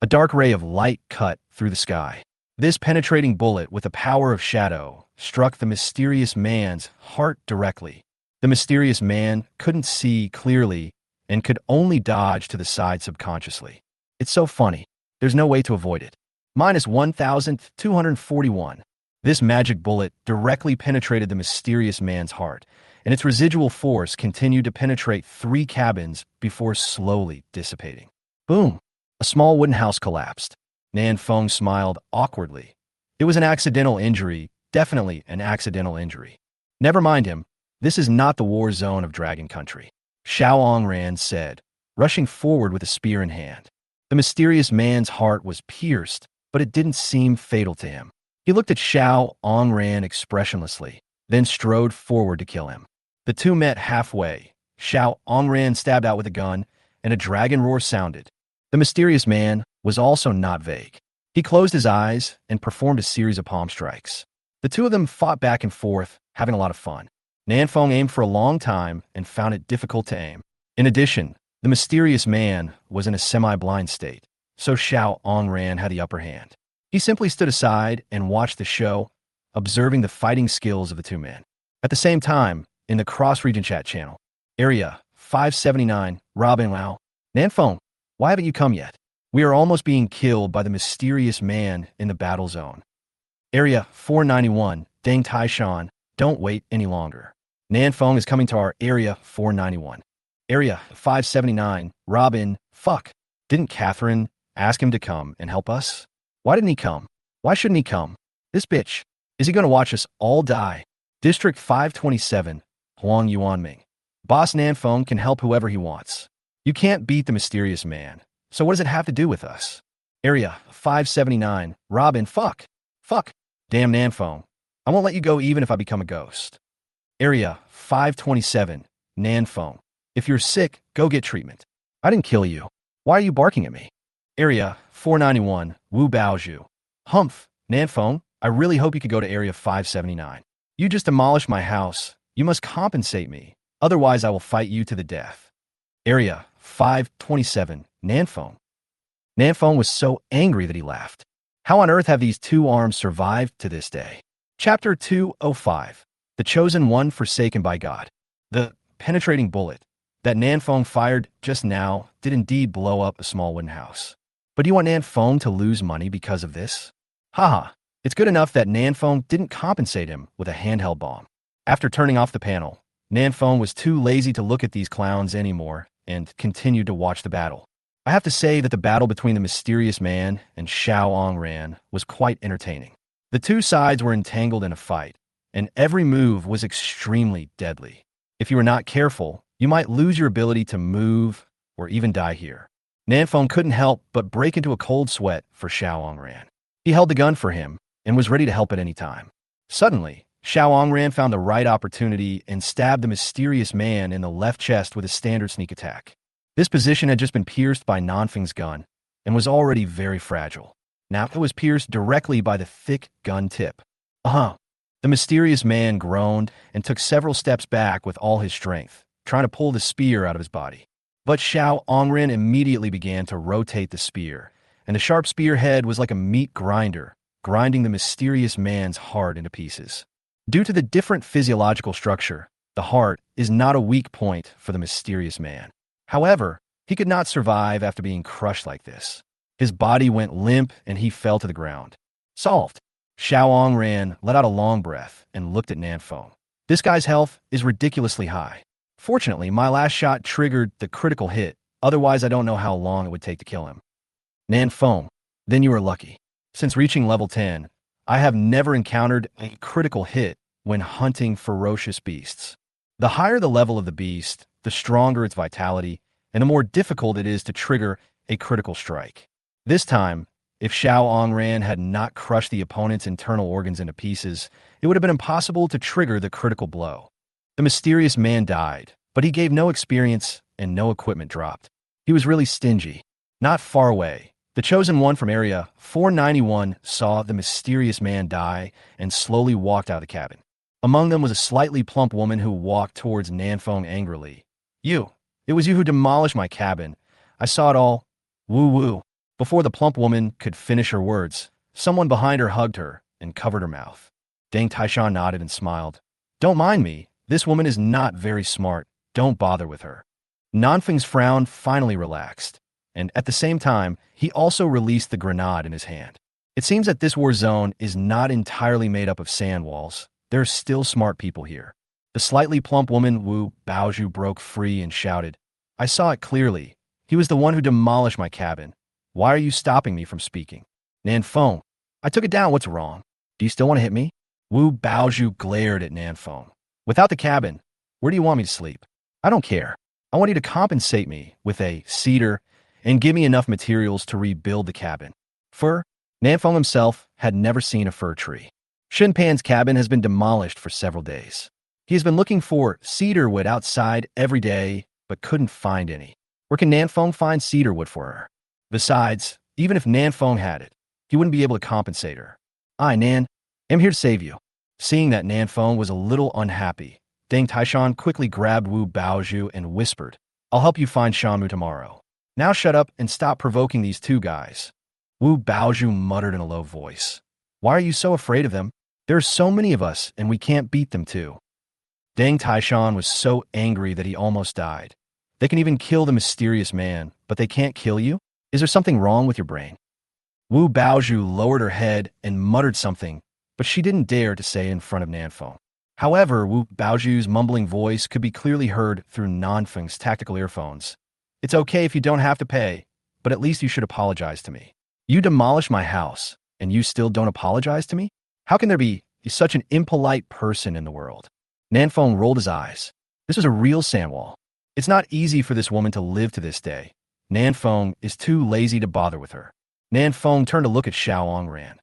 A dark ray of light cut through the sky. This penetrating bullet, with the power of shadow, struck the mysterious man's heart directly. The mysterious man couldn't see clearly and could only dodge to the side subconsciously. It's so funny. There's no way to avoid it. Minus 1,241. This magic bullet directly penetrated the mysterious man's heart, and its residual force continued to penetrate 3 cabins before slowly dissipating. Boom! A small wooden house collapsed. Nan Feng smiled awkwardly. It was an accidental injury, definitely an accidental injury. Never mind him. This is not the war zone of Dragon Country. Xiao Ongran said, rushing forward with a spear in hand. The mysterious man's heart was pierced, but it didn't seem fatal to him. He looked at Xiao Ongran expressionlessly, then strode forward to kill him. The two met halfway. Xiao Ongran stabbed out with a gun, and a dragon roar sounded. The mysterious man was also not vague. He closed his eyes and performed a series of palm strikes. The two of them fought back and forth, having a lot of fun. Nan Feng aimed for a long time and found it difficult to aim. In addition, the mysterious man was in a semi-blind state, so Xiao Ongran had the upper hand. He simply stood aside and watched the show, observing the fighting skills of the two men. At the same time, in the cross-region chat channel, Area 579, Robin Lau, Nan Feng, why haven't you come yet? We are almost being killed by the mysterious man in the battle zone. Area 491, Deng Taishan, don't wait any longer. Nan Feng is coming to our Area 491. Area 579, Robin, fuck. Didn't Catherine ask him to come and help us? Why didn't he come? Why shouldn't he come? This bitch. Is he going to watch us all die? District 527, Huang Yuanming. Boss Nan Feng can help whoever he wants. You can't beat the mysterious man. So what does it have to do with us? Area 579, Robin, fuck. Fuck. Damn Nan Feng. I won't let you go even if I become a ghost. Area 527, Nan Feng. If you're sick, go get treatment. I didn't kill you. Why are you barking at me? Area 491, Wu Baozhu. Humph, Nanfeng, I really hope you could go to Area 579. You just demolished my house. You must compensate me. Otherwise, I will fight you to the death. Area 527, Nanfeng. Nanfeng was so angry that he laughed. How on earth have these two arms survived to this day? Chapter 205. The Chosen One Forsaken by God. The penetrating bullet that Nanfeng fired just now did indeed blow up a small wooden house. But do you want Nanfeng to lose money because of this? Haha, it's good enough that Nanfeng didn't compensate him with a handheld bomb. After turning off the panel, Nanfeng was too lazy to look at these clowns anymore and continued to watch the battle. I have to say that the battle between the mysterious man and Xiao Ongran was quite entertaining. The two sides were entangled in a fight, and every move was extremely deadly. If you were not careful, you might lose your ability to move or even die here. Nanfeng couldn't help but break into a cold sweat for Xiao Ongran. He held the gun for him and was ready to help at any time. Suddenly, Xiao Ongran found the right opportunity and stabbed the mysterious man in the left chest with a standard sneak attack. This position had just been pierced by Nanfeng's gun and was already very fragile. Now it was pierced directly by the thick gun tip. The mysterious man groaned and took several steps back with all his strength, trying to pull the spear out of his body. But Xiao Ongran immediately began to rotate the spear, and the sharp spearhead was like a meat grinder, grinding the mysterious man's heart into pieces. Due to the different physiological structure, the heart is not a weak point for the mysterious man. However, he could not survive after being crushed like this. His body went limp and he fell to the ground. Solved. Xiao Ongran let out a long breath and looked at Nanfeng. This guy's health is ridiculously high. Fortunately, my last shot triggered the critical hit, otherwise I don't know how long it would take to kill him. Nanfeng, then you are lucky. Since reaching level 10, I have never encountered a critical hit when hunting ferocious beasts. The higher the level of the beast, the stronger its vitality, and the more difficult it is to trigger a critical strike. This time, if Xiao Ongran had not crushed the opponent's internal organs into pieces, it would have been impossible to trigger the critical blow. The mysterious man died, but he gave no experience and no equipment dropped. He was really stingy. Not far away, the Chosen One from Area 491 saw the mysterious man die and slowly walked out of the cabin. Among them was a slightly plump woman who walked towards Nanfeng angrily. It was you who demolished my cabin. I saw it all. Woo-woo. Before the plump woman could finish her words, someone behind her hugged her and covered her mouth. Deng Taishan nodded and smiled. Don't mind me. This woman is not very smart. Don't bother with her. Nanfeng's frown finally relaxed, and at the same time, he also released the grenade in his hand. It seems that this war zone is not entirely made up of sand walls. There are still smart people here. The slightly plump woman Wu Baozhu broke free and shouted, I saw it clearly. He was the one who demolished my cabin. Why are you stopping me from speaking? Nanfeng, I took it down. What's wrong? Do you still want to hit me? Wu Baozhu glared at Nanfeng. Without the cabin, where do you want me to sleep? I don't care. I want you to compensate me with a cedar and give me enough materials to rebuild the cabin. Fir? Nanfeng himself had never seen a fir tree. Shinpan's cabin has been demolished for several days. He has been looking for cedar wood outside every day, but couldn't find any. Where can Nanfeng find cedar wood for her? Besides, even if Nanfeng had it, he wouldn't be able to compensate her. I, Nan, am here to save you. Seeing that Nanfeng was a little unhappy, Deng Taishan quickly grabbed Wu Baozhu and whispered, I'll help you find Shanmu tomorrow. Now shut up and stop provoking these two guys. Wu Baozhu muttered in a low voice. Why are you so afraid of them? There are so many of us, and we can't beat them too. Deng Taishan was so angry that he almost died. They can even kill the mysterious man, but they can't kill you? Is there something wrong with your brain? Wu Baozhu lowered her head and muttered something, but she didn't dare to say it in front of Nanfeng. However, Wu Baozhu's mumbling voice could be clearly heard through Nanfeng's tactical earphones. It's okay if you don't have to pay, but at least you should apologize to me. You demolished my house, and you still don't apologize to me? How can there be such an impolite person in the world? Nanfeng rolled his eyes. This was a real sandwall. It's not easy for this woman to live to this day. Nanfeng is too lazy to bother with her. Nanfeng turned to look at Xiao Ongran.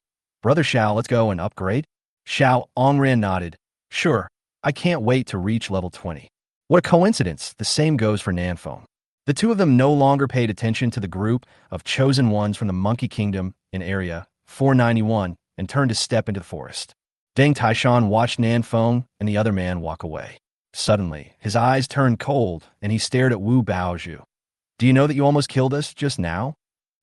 Brother Xiao, let's go and upgrade? Xiao Ongran nodded. Sure, I can't wait to reach level 20. What a coincidence, the same goes for Nanfeng. The two of them no longer paid attention to the group of chosen ones from the Monkey Kingdom in Area 491, and turned to step into the forest. Deng Taishan watched Nan Feng and the other man walk away. Suddenly, his eyes turned cold, and he stared at Wu Baozhu. Do you know that you almost killed us just now?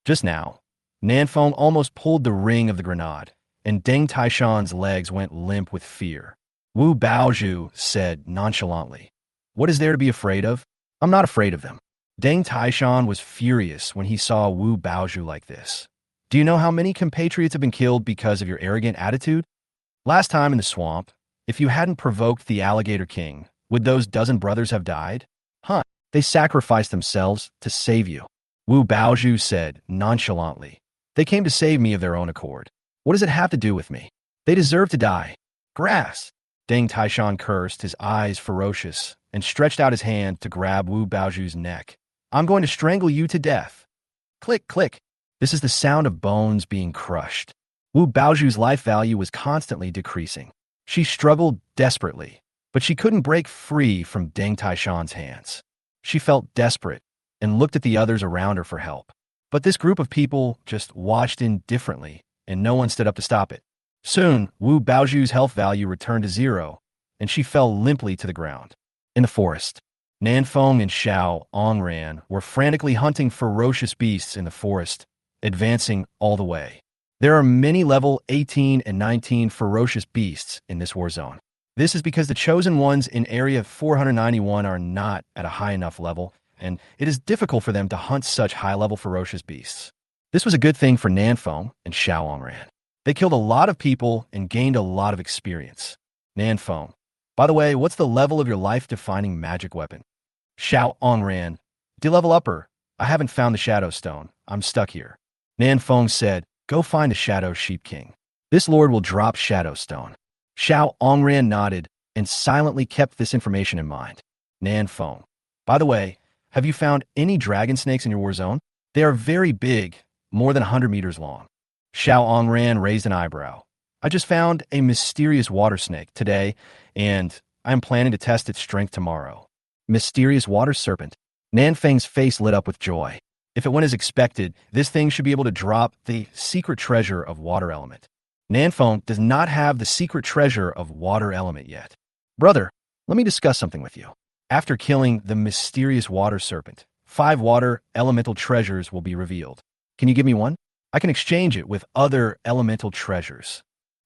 Just now. Nan Feng almost pulled the ring of the grenade, and Deng Taishan's legs went limp with fear. Wu Baozhu said nonchalantly, "What is there to be afraid of? I'm not afraid of them." Deng Taishan was furious when he saw Wu Baozhu like this. Do you know how many compatriots have been killed because of your arrogant attitude? Last time in the swamp, if you hadn't provoked the Alligator King, would those dozen brothers have died? Huh, they sacrificed themselves to save you. Wu Baozhu said nonchalantly. They came to save me of their own accord. What does it have to do with me? They deserve to die. Grass! Deng Taishan cursed, his eyes ferocious, and stretched out his hand to grab Wu Baozhu's neck. I'm going to strangle you to death. Click, click. This is the sound of bones being crushed. Wu Baozhu's life value was constantly decreasing. She struggled desperately, but she couldn't break free from Deng Taishan's hands. She felt desperate and looked at the others around her for help. But this group of people just watched indifferently, and no one stood up to stop it. Soon, Wu Baozhu's health value returned to 0, and she fell limply to the ground. In the forest, Nan Feng and Xiao Ongran were frantically hunting ferocious beasts in the forest, advancing all the way. There are many level 18 and 19 ferocious beasts in this war zone. This is because the chosen ones in Area 491 are not at a high enough level, and it is difficult for them to hunt such high-level ferocious beasts. This was a good thing for Nan Feng and Xiao Ongran. They killed a lot of people and gained a lot of experience. Nan Feng, by the way, what's the level of your life-defining magic weapon? Xiao Ongran, D-level upper. I haven't found the Shadow Stone. I'm stuck here. Nan Feng said, go find a Shadow Sheep King. This lord will drop Shadow Stone. Xiao Ongran nodded and silently kept this information in mind. Nan Feng, by the way, have you found any dragon snakes in your war zone? They are very big, more than 100 meters long. Xiao Ongran raised an eyebrow. I just found a mysterious water snake today, and I am planning to test its strength tomorrow. Mysterious water serpent. Nan Feng's face lit up with joy. If it went as expected, this thing should be able to drop the secret treasure of water element. Nan Feng does not have the secret treasure of water element yet. Brother, let me discuss something with you. After killing the mysterious water serpent, 5 water elemental treasures will be revealed. Can you give me one? I can exchange it with other elemental treasures.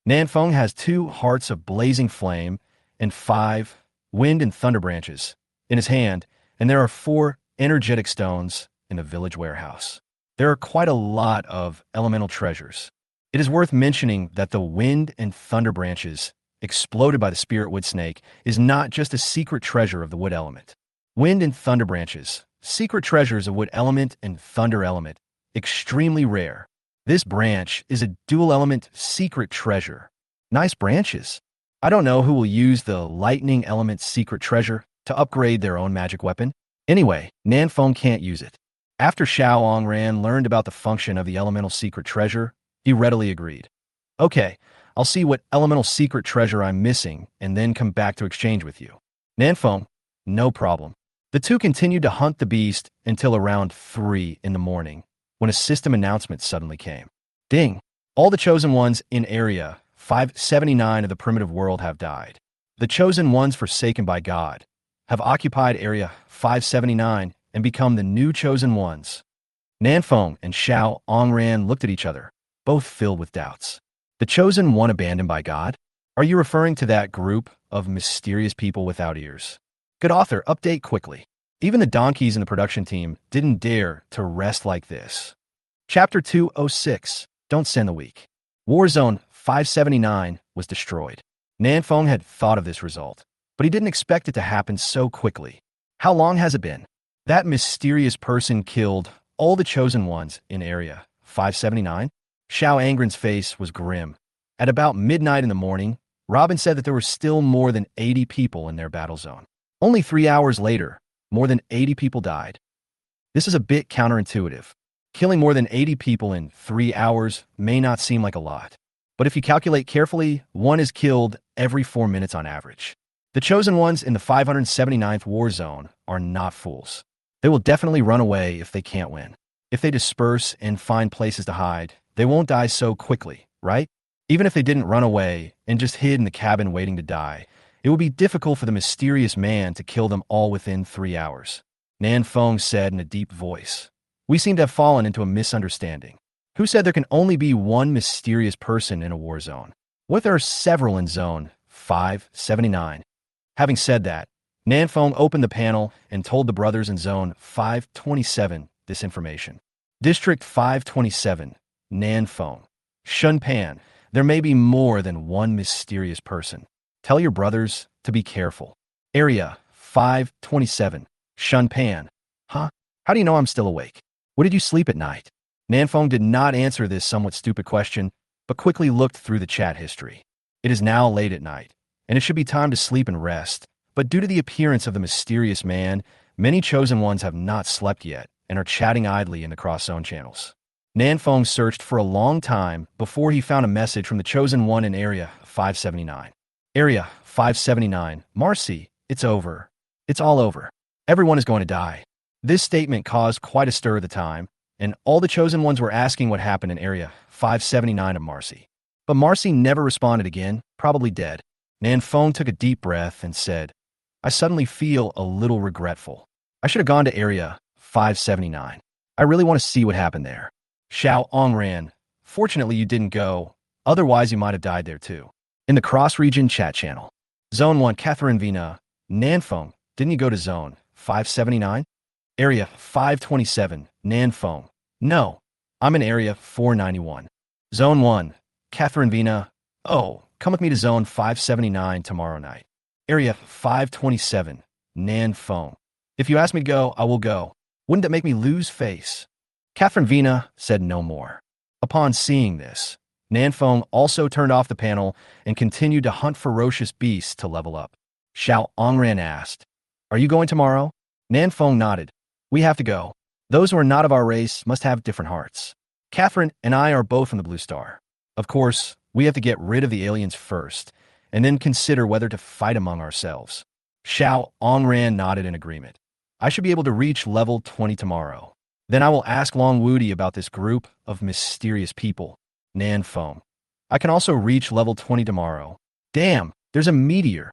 Nan Feng has 2 hearts of blazing flame and 5 wind and thunder branches in his hand, and there are 4 energetic stones in the village warehouse. There are quite a lot of elemental treasures. It is worth mentioning that the wind and thunder branches exploded by the spirit wood snake is not just a secret treasure of the wood element. Wind and thunder branches, secret treasures of wood element and thunder element, extremely rare. This branch is a dual element secret treasure. Nice branches. I don't know who will use the lightning element secret treasure to upgrade their own magic weapon. Anyway, Nan Feng can't use it. After Xiao Ongran learned about the function of the elemental secret treasure, he readily agreed. Okay, I'll see what elemental secret treasure I'm missing and then come back to exchange with you. Nan Feng, no problem. The two continued to hunt the beast until around 3 in the morning, when a system announcement suddenly came. Ding! All the chosen ones in Area 579 of the primitive world have died. The chosen ones forsaken by God have occupied Area 579 and become the new chosen ones. Nan Feng and Xiao Ongran looked at each other, both filled with doubts. The chosen one abandoned by God? Are you referring to that group of mysterious people without ears? Good author, update quickly. Even the donkeys in the production team didn't dare to rest like this. Chapter 206, Don't Send the Weak. Warzone 579 was destroyed. Nan Feng had thought of this result, but he didn't expect it to happen so quickly. How long has it been? That mysterious person killed all the chosen ones in Area 579? Xiao Angren's face was grim. At about midnight in the morning, Robin said that there were still more than 80 people in their battle zone. Only 3 hours later, more than 80 people died. This is a bit counterintuitive. Killing more than 80 people in 3 hours may not seem like a lot, but if you calculate carefully, one is killed every 4 minutes on average. The chosen ones in the 579th war zone are not fools. They will definitely run away if they can't win. If they disperse and find places to hide, They won't die so quickly, right? Even if they didn't run away and just hid in the cabin waiting to die, it would be difficult for the mysterious man to kill them all within 3 hours. Nan Feng said in a deep voice. We seem to have fallen into a misunderstanding. Who said there can only be one mysterious person in a war zone? What if there are several in Zone 579? Having said that, Nan Feng opened the panel and told the brothers in Zone 527 this information. District 527, Nan Feng. Shun Pan, there may be more than one mysterious person. Tell your brothers to be careful. Area 527, Shun Pan. Huh? How do you know I'm still awake? When did you sleep at night? Nan Feng did not answer this somewhat stupid question, but quickly looked through the chat history. It is now late at night, and it should be time to sleep and rest, but due to the appearance of the mysterious man, many chosen ones have not slept yet and are chatting idly in the cross-zone channels. Nan Feng searched for a long time before he found a message from the chosen one in Area 579. Area 579, Marcy, it's over. It's all over. Everyone is going to die. This statement caused quite a stir at the time, and all the chosen ones were asking what happened in Area 579 of Marcy. But Marcy never responded again, probably dead. Nan Feng took a deep breath and said, I suddenly feel a little regretful. I should have gone to Area 579. I really want to see what happened there. Xiao Ong ran. Fortunately, you didn't go. Otherwise, you might have died there too. In the cross-region chat channel. Zone 1, Catherine Vina. Nan Feng, didn't you go to Zone 579? Area 527, Nan Feng. No, I'm in Area 491. Zone 1, Catherine Vina. Oh, come with me to Zone 579 tomorrow night. Area 527, Nan Feng. If you ask me to go, I will go. Wouldn't that make me lose face? Catherine Vina said no more. Upon seeing this, Nan Feng also turned off the panel and continued to hunt ferocious beasts to level up. Xiao Ongran asked, Are you going tomorrow? Nan Feng nodded. We have to go. Those who are not of our race must have different hearts. Catherine and I are both from the Blue Star. Of course, we have to get rid of the aliens first, and then consider whether to fight among ourselves. Xiao Ongran nodded in agreement. I should be able to reach level 20 tomorrow. Then I will ask Long Wudi about this group of mysterious people. Nan Feng. I can also reach level 20 tomorrow. Damn, there's a meteor.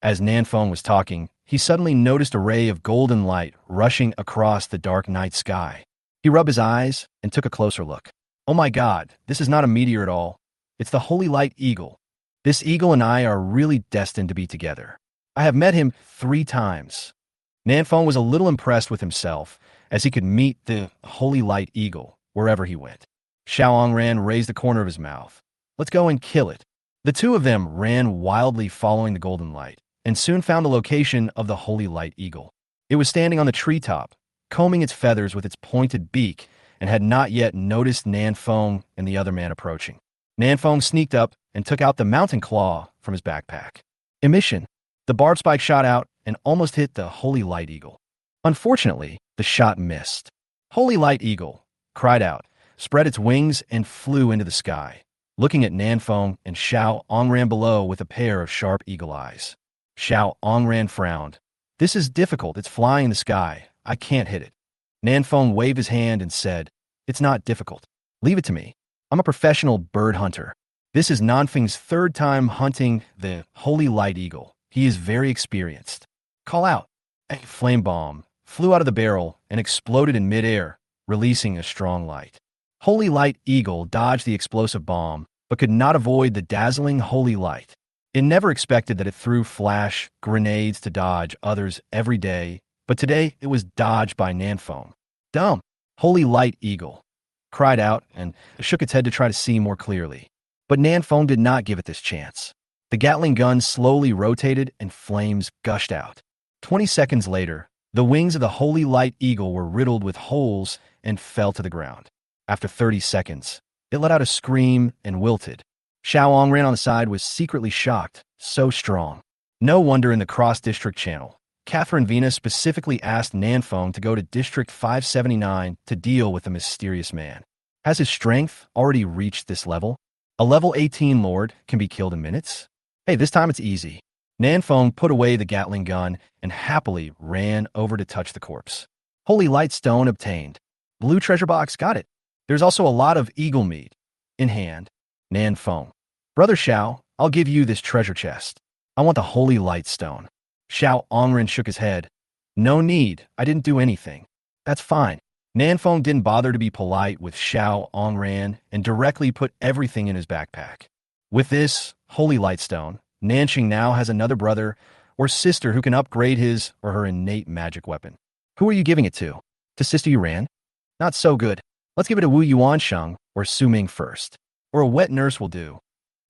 As Nan Feng was talking, he suddenly noticed a ray of golden light rushing across the dark night sky. He rubbed his eyes and took a closer look. Oh my god, this is not a meteor at all. It's the Holy Light Eagle. This eagle and I are really destined to be together. I have met him 3 times. Nan Feng was a little impressed with himself as he could meet the Holy Light Eagle wherever he went. Xiao Ongran raised the corner of his mouth. Let's go and kill it. The two of them ran wildly following the golden light and soon found the location of the Holy Light Eagle. It was standing on the treetop, combing its feathers with its pointed beak, and had not yet noticed Nan Feng and the other man approaching. Nan Feng sneaked up and took out the mountain claw from his backpack. Emission. The barb spike shot out and almost hit the Holy Light Eagle. Unfortunately, the shot missed. Holy Light Eagle cried out, spread its wings, and flew into the sky, looking at Nan Feng and Xiao Ongran below with a pair of sharp eagle eyes. Xiao Ongran frowned. This is difficult. It's flying in the sky. I can't hit it. Nan Feng waved his hand and said, It's not difficult. Leave it to me. I'm a professional bird hunter. This is Nanfeng's 3rd time hunting the Holy Light Eagle. He is very experienced. Call out. A flame bomb flew out of the barrel and exploded in midair, releasing a strong light. Holy Light Eagle dodged the explosive bomb, but could not avoid the dazzling holy light. It never expected that it threw flash grenades to dodge others every day, but today it was dodged by Nan Feng. Dumb. Holy Light Eagle cried out and shook its head to try to see more clearly. But Nan Feng did not give it this chance. The Gatling gun slowly rotated and flames gushed out. 20 seconds later, the wings of the Holy Light Eagle were riddled with holes and fell to the ground. After 30 seconds, it let out a scream and wilted. Xiao Ongran on the side was secretly shocked. So strong. No wonder in the cross-district channel, Catherine Vina specifically asked Nan Feng to go to District 579 to deal with the mysterious man. Has his strength already reached this level? A level 18 lord can be killed in minutes? Hey, this time it's easy. Nan Feng put away the Gatling gun and happily ran over to touch the corpse. Holy Light Stone obtained. Blue treasure box got it. There's also a lot of eagle meat. in hand. Nan Feng. Brother Xiao, I'll give you this treasure chest. I want the holy light stone. Xiao Ongren shook his head. No need, I didn't do anything. That's fine. Nanfeng didn't bother to be polite with Xiao Ongran and directly put everything in his backpack. With this holy lightstone, Nanxing now has another brother or sister who can upgrade his or her innate magic weapon. Who are you giving it to? To Sister Yuran? Not so good. Let's give it to Wu Yuansheng or Su Ming first. Or a wet nurse will do.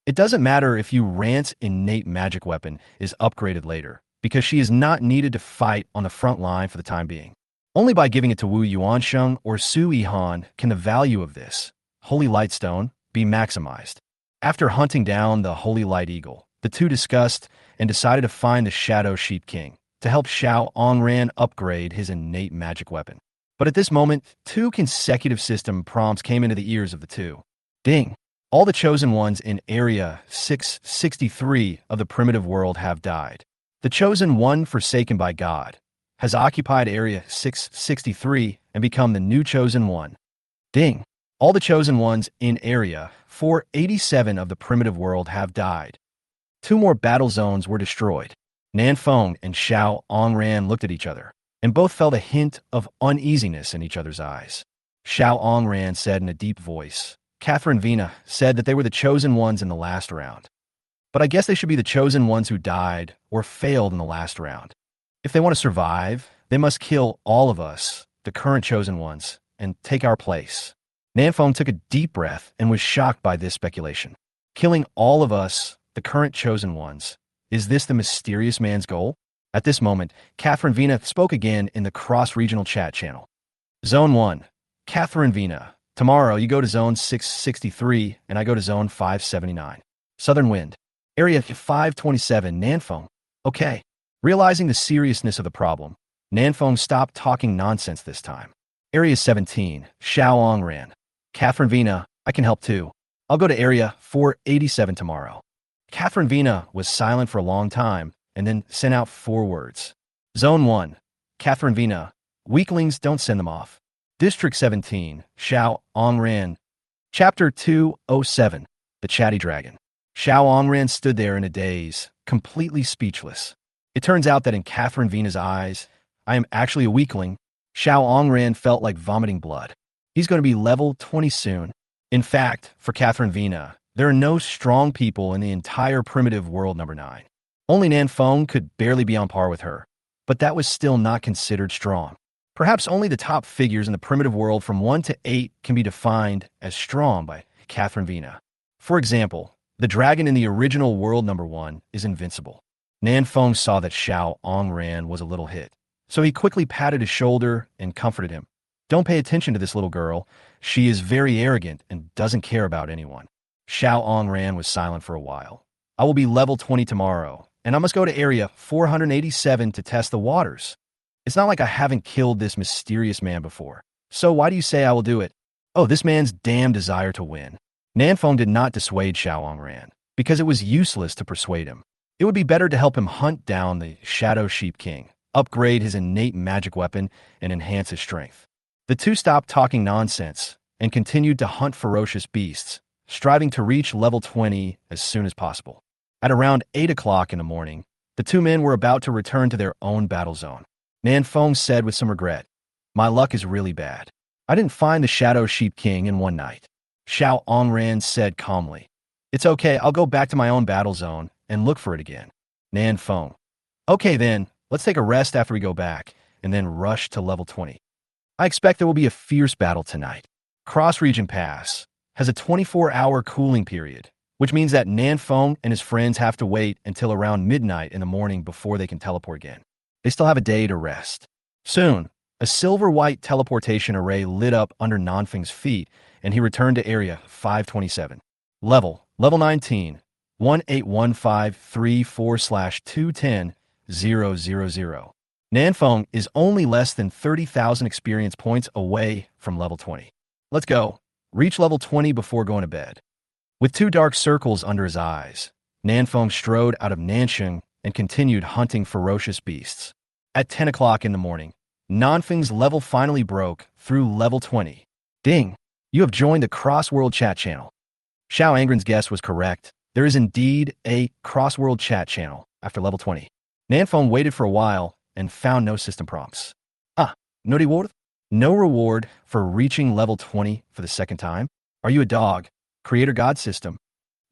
It doesn't matter if Yuran's innate magic weapon is upgraded later, because she is not needed to fight on the front line for the time being. Only by giving it to Wu Yuansheng or Su Yihan can the value of this Holy Lightstone be maximized. After hunting down the Holy Light Eagle, the two discussed and decided to find the Shadow Sheep King to help Xiao Ongran upgrade his innate magic weapon. But at this moment, two consecutive system prompts came into the ears of the two. Ding! All the chosen ones in Area 663 of the primitive world have died. The chosen one forsaken by God has occupied Area 663 and become the new chosen one. Ding! All the chosen ones in Area 487 of the primitive world have died. Two more battle zones were destroyed. Nanfeng and Xiao Ongran looked at each other, and both felt a hint of uneasiness in each other's eyes. Xiao Ongran said in a deep voice. Catherine Vina said that they were the chosen ones in the last round. But I guess they should be the chosen ones who died or failed in the last round. If they want to survive, they must kill all of us, the current chosen ones, and take our place. Nanfeng took a deep breath and was shocked by this speculation. Killing all of us, the current chosen ones. Is this the mysterious man's goal? At this moment, Catherine Vina spoke again in the cross-regional chat channel. Zone 1. Catherine Vina. Tomorrow, you go to Zone 663, and I go to Zone 579. Southern Wind. Area 527, Nanfeng. Okay. Realizing the seriousness of the problem, Nanfeng stopped talking nonsense this time. Area 17, Xiao Ongran. Catherine Vina, I can help too. I'll go to Area 487 tomorrow. Catherine Vina was silent for a long time, and then sent out 4 words. Zone 1. Catherine Vina. Weaklings, don't send them off. District 17, Xiao Ongran. Chapter 207, The Chatty Dragon. Xiao Ongran stood there in a daze, completely speechless. It turns out that in Catherine Vina's eyes, I am actually a weakling. Xiao Ongran felt like vomiting blood. He's going to be level 20 soon. In fact, for Catherine Vina, there are no strong people in the entire primitive world number 9. Only Nanfeng could barely be on par with her, but that was still not considered strong. Perhaps only the top figures in the primitive world from 1 to 8 can be defined as strong by Catherine Vina. For example, the dragon in the original world number 1 is invincible. Nanfeng saw that Xiao Ongran was a little hit, so he quickly patted his shoulder and comforted him. Don't pay attention to this little girl. She is very arrogant and doesn't care about anyone. Xiao Ongran was silent for a while. I will be level 20 tomorrow, and I must go to Area 487 to test the waters. It's not like I haven't killed this mysterious man before. So why do you say I will do it? Oh, this man's damn desire to win. Nanfeng did not dissuade Xiao Ongran, because it was useless to persuade him. It would be better to help him hunt down the Shadow Sheep King, upgrade his innate magic weapon, and enhance his strength. The two stopped talking nonsense and continued to hunt ferocious beasts, striving to reach level 20 as soon as possible. At around 8 o'clock in the morning, the two men were about to return to their own battle zone. Nanfeng said with some regret, My luck is really bad. I didn't find the Shadow Sheep King in one night. Xiao Ongran said calmly, It's okay, I'll go back to my own battle zone and look for it again. Nanfeng. Okay then, let's take a rest after we go back, and then rush to level 20. I expect there will be a fierce battle tonight. Cross-Region Pass has a 24-hour cooling period, which means that Nanfeng and his friends have to wait until around midnight in the morning before they can teleport again. They still have a day to rest. Soon, a silver-white teleportation array lit up under Nanfeng's feet, and he returned to Area 527. Level 19, 18153/210,000. Nanfeng is only less than 30,000 experience points away from level 20. Let's go. Reach level 20 before going to bed. With 2 dark circles under his eyes, Nanfeng strode out of Nanxing and continued hunting ferocious beasts. At 10 o'clock in the morning, Nanfeng's level finally broke through level 20. Ding! You have joined the Cross-World chat channel. Xiao Angren's guess was correct. There is indeed a cross-world chat channel after level 20. Nanfeng waited for a while and found no system prompts. No reward? No reward for reaching level 20 for the second time? Are you a dog? Creator God system.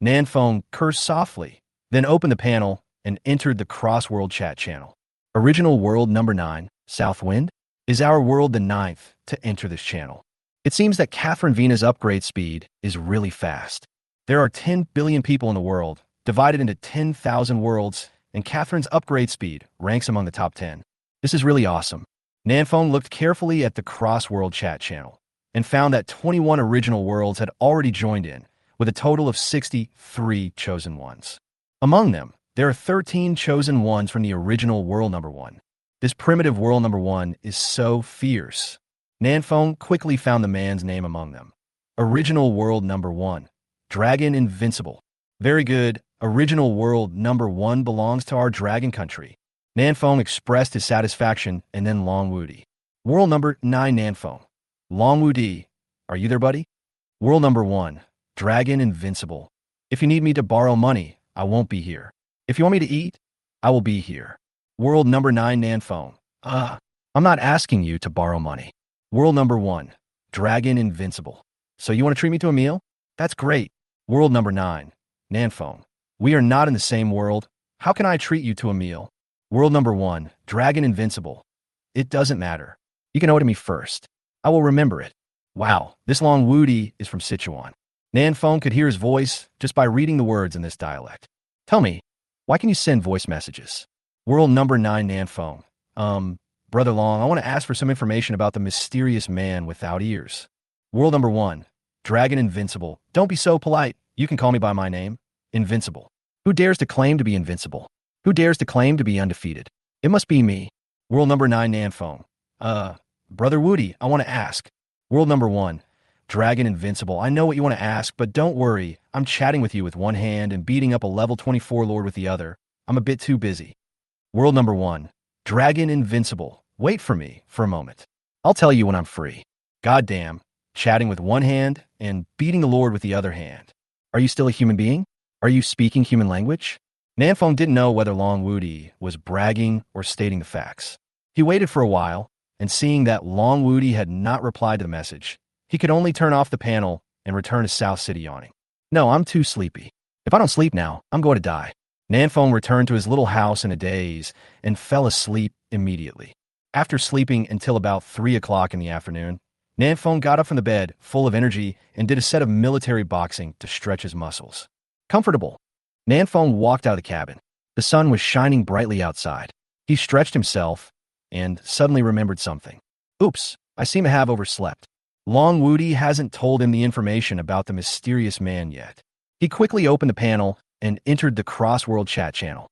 Nanfeng cursed softly, then opened the panel and entered the cross-world chat channel. Original world number 9, Southwind? Is our world the 9th to enter this channel? It seems that Catherine Vina's upgrade speed is really fast. There are 10 billion people in the world, divided into 10,000 worlds, and Catherine's upgrade speed ranks among the top 10. This is really awesome. Nanfeng looked carefully at the cross-world chat channel and found that 21 original worlds had already joined in, with a total of 63 chosen ones. Among them, there are 13 chosen ones from the original world number 1. This primitive world number 1 is so fierce. Nanfeng quickly found the man's name among them. Original world number 1. Dragon Invincible. Very good. Original world number 1 belongs to our dragon country. Nanfeng expressed his satisfaction and then Long Wudi. World number 9 Nanfeng. Long Wudi. Are you there, buddy? World number 1. Dragon Invincible. If you need me to borrow money, I won't be here. If you want me to eat, I will be here. World number 9 Nanfeng. I'm not asking you to borrow money. World number 1. Dragon Invincible. So you want to treat me to a meal? That's great. World number 9. Nanfeng. We are not in the same world. How can I treat you to a meal? World number 1. Dragon Invincible. It doesn't matter. You can owe it to me first. I will remember it. Wow, this Long Wudi is from Sichuan. Nanfeng could hear his voice just by reading the words in this dialect. Tell me, why can you send voice messages? World number 9 Nanfeng. Brother Long, I want to ask for some information about the mysterious man without ears. World number 1. Dragon Invincible. Don't be so polite. You can call me by my name. Invincible. Who dares to claim to be invincible? Who dares to claim to be undefeated? It must be me. World number 9 Nanfeng. Brother Wudi, I want to ask. World number 1. Dragon Invincible. I know what you want to ask, but don't worry. I'm chatting with you with one hand and beating up a level 24 lord with the other. I'm a bit too busy. World number 1. Dragon Invincible. Wait for me for a moment. I'll tell you when I'm free. Goddamn. Chatting with one hand and beating the lord with the other hand. Are you still a human being? Are you speaking human language? Nanfeng didn't know whether Long Wudi was bragging or stating the facts. He waited for a while, and seeing that Long Wudi had not replied to the message, he could only turn off the panel and return to South City yawning. No, I'm too sleepy. If I don't sleep now, I'm going to die. Nanfeng returned to his little house in a daze and fell asleep immediately. After sleeping until about 3 o'clock in the afternoon, Nanfeng got up from the bed, full of energy, and did a set of military boxing to stretch his muscles. Comfortable. Nanfeng walked out of the cabin. The sun was shining brightly outside. He stretched himself and suddenly remembered something. Oops, I seem to have overslept. Long Wudi hasn't told him the information about the mysterious man yet. He quickly opened the panel and entered the cross-world chat channel.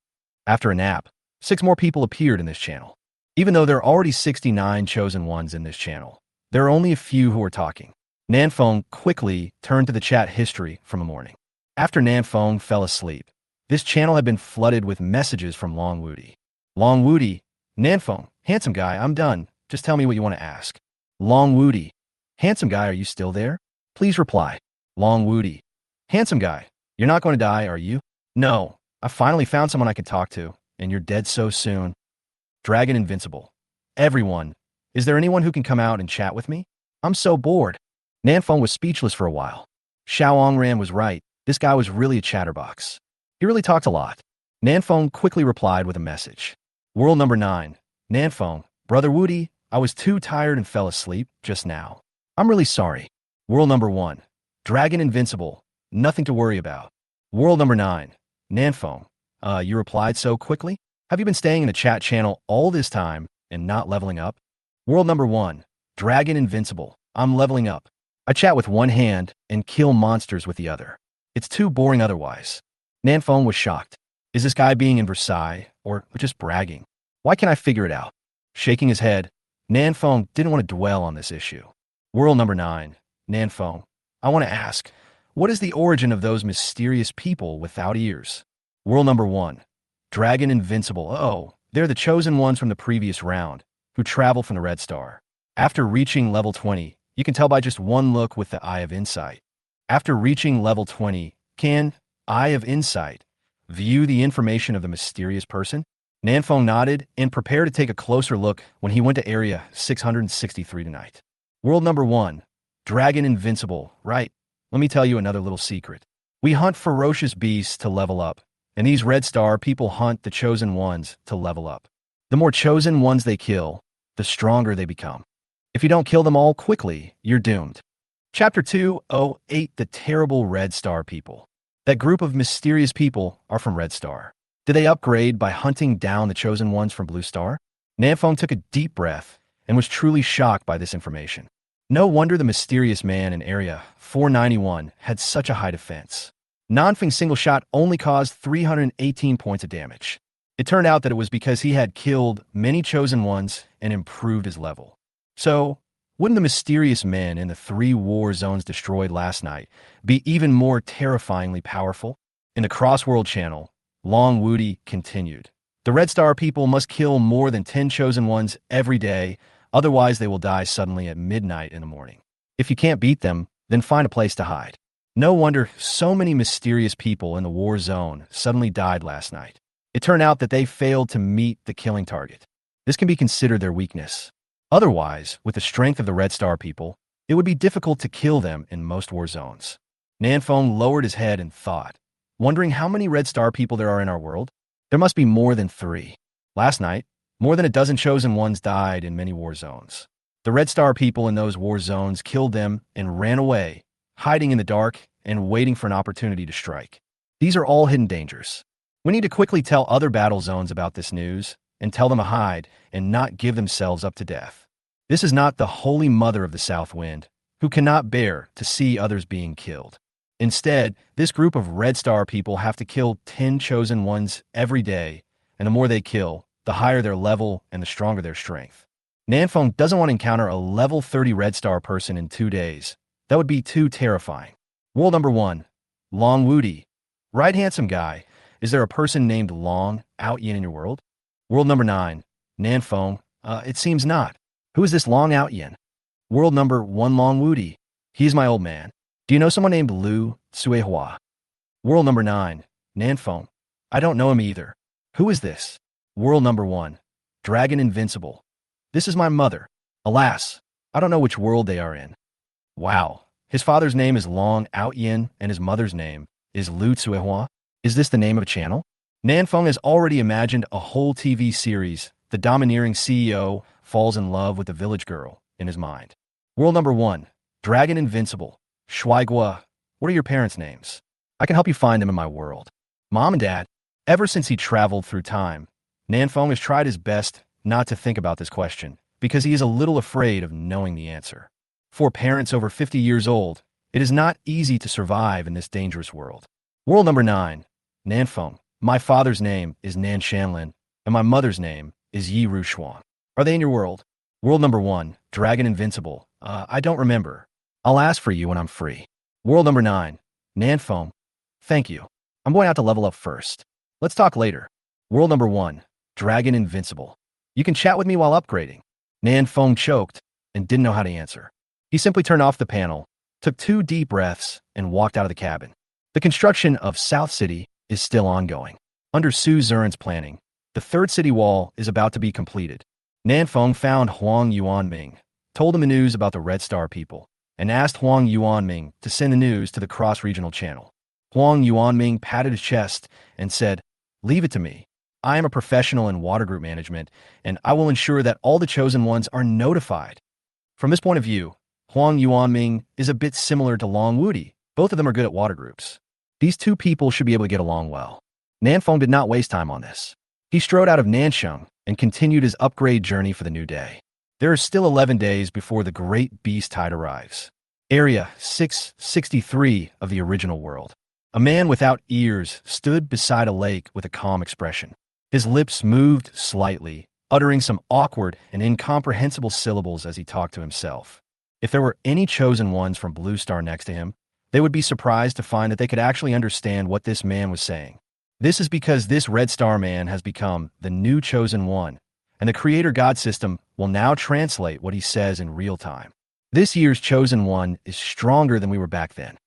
After a nap, 6 more people appeared in this channel. Even though there are already 69 chosen ones in this channel, there are only a few who are talking. Nanfeng quickly turned to the chat history from the morning. After Nanfeng fell asleep, this channel had been flooded with messages from Long Wudi. Long Wudi, Nanfeng, handsome guy, I'm done. Just tell me what you want to ask. Long Wudi, handsome guy, are you still there? Please reply. Long Wudi, handsome guy, you're not going to die, are you? No, I finally found someone I could talk to, and you're dead so soon. Dragon Invincible. Everyone, is there anyone who can come out and chat with me? I'm so bored. Nanfeng was speechless for a while. Xiao Angren was right. This guy was really a chatterbox. He really talked a lot. Nanfeng quickly replied with a message. World number 9. Nanfeng, Brother Wudi, I was too tired and fell asleep just now. I'm really sorry. World number 1. Dragon Invincible. Nothing to worry about. World number 9. Nanfeng, you replied so quickly? Have you been staying in the chat channel all this time and not leveling up? World number 1. Dragon Invincible. I'm leveling up. I chat with one hand and kill monsters with the other. It's too boring otherwise. Nanfeng was shocked. Is this guy being in Versailles or just bragging? Why can't I figure it out? Shaking his head, Nanfeng didn't want to dwell on this issue. World number 9. Nanfeng, I want to ask, what is the origin of those mysterious people without ears? World number 1. Dragon Invincible. Oh, they're the chosen ones from the previous round, who traveled from the Red Star. After reaching level 20, you can tell by just one look with the Eye of Insight. After reaching level 20, can Eye of Insight view the information of the mysterious person? Nanfeng nodded and prepared to take a closer look when he went to area 663 tonight. World number 1. Dragon Invincible. Right. Let me tell you another little secret. We hunt ferocious beasts to level up, and these Red Star people hunt the chosen ones to level up. The more chosen ones they kill, the stronger they become. If you don't kill them all quickly, you're doomed. Chapter 208 The Terrible Red Star People. That group of mysterious people are from Red Star. Did they upgrade by hunting down the chosen ones from Blue Star? Nanfeng took a deep breath and was truly shocked by this information. No wonder the mysterious man in Area 491 had such a high defense. Nanfeng's single shot only caused 318 points of damage. It turned out that it was because he had killed many chosen ones and improved his level. So, wouldn't the mysterious man in the 3 war zones destroyed last night be even more terrifyingly powerful? In the Crossworld channel, Long Woody continued. The Red Star people must kill more than 10 chosen ones every day, otherwise they will die suddenly at midnight in the morning. If you can't beat them, then find a place to hide. No wonder so many mysterious people in the war zone suddenly died last night. It turned out that they failed to meet the killing target. This can be considered their weakness. Otherwise, with the strength of the Red Star people, it would be difficult to kill them in most war zones. Nanfeng lowered his head and thought, wondering how many Red Star people there are in our world. There must be more than 3. Last night, more than a dozen chosen ones died in many war zones. The Red Star people in those war zones killed them and ran away, hiding in the dark and waiting for an opportunity to strike. These are all hidden dangers. We need to quickly tell other battle zones about this news and tell them to hide and not give themselves up to death. This is not the Holy Mother of the South Wind, who cannot bear to see others being killed. Instead, this group of Red Star people have to kill 10 chosen ones every day, and the more they kill, the higher their level and the stronger their strength. Nanfeng doesn't want to encounter a level 30 Red Star person in 2 days. That would be too terrifying. World number 1. Long Woody. Right, handsome guy. Is there a person named Long Out Yin in your world? World number 9. Nanfeng. It seems not. Who is this Long Out Yin? World number 1. Long Woody. He's my old man. Do you know someone named Lu Tsuehua? World number 9. Nanfeng. I don't know him either. Who is this? World number 1. Dragon Invincible. This is my mother. Alas, I don't know which world they are in. Wow. His father's name is Long Out Yin and his mother's name is Lu Tsuehua. Is this the name of a channel? Nanfeng has already imagined a whole TV series, The Domineering CEO Falls in Love with the Village Girl, in his mind. World number 1. Dragon Invincible. Shuaigua. What are your parents' names? I can help you find them in my world. Mom and Dad. Ever since he traveled through time, Nanfeng has tried his best not to think about this question because he is a little afraid of knowing the answer. For parents over 50 years old, it is not easy to survive in this dangerous world. World number 9. Nanfeng. My father's name is Nan Shanlin, and my mother's name is Yi Ru Xuan. Are they in your world? World number 1. Dragon Invincible. I don't remember. I'll ask for you when I'm free. World number 9. Nanfeng. Thank you. I'm going out to level up first. Let's talk later. World number 1. Dragon Invincible. You can chat with me while upgrading. Nanfeng choked and didn't know how to answer. He simply turned off the panel, took 2 deep breaths, and walked out of the cabin. The construction of South City is still ongoing. Under Su Zuren's planning, the 3rd city wall is about to be completed. Nanfeng found Huang Yuanming, told him the news about the Red Star people, and asked Huang Yuanming to send the news to the cross-regional channel. Huang Yuanming patted his chest and said, "Leave it to me. I am a professional in water group management, and I will ensure that all the chosen ones are notified." From this point of view, Huang Yuanming is a bit similar to Long Woody. Both of them are good at water groups. These 2 people should be able to get along well. Nanfeng did not waste time on this. He strode out of Nansheng and continued his upgrade journey for the new day. There are still 11 days before the Great Beast Tide arrives. Area 663 of the original world. A man without ears stood beside a lake with a calm expression. His lips moved slightly, uttering some awkward and incomprehensible syllables as he talked to himself. If there were any chosen ones from Blue Star next to him, they would be surprised to find that they could actually understand what this man was saying. This is because this Red Star man has become the new chosen one, and the Creator God system will now translate what he says in real time. This year's chosen one is stronger than we were back then.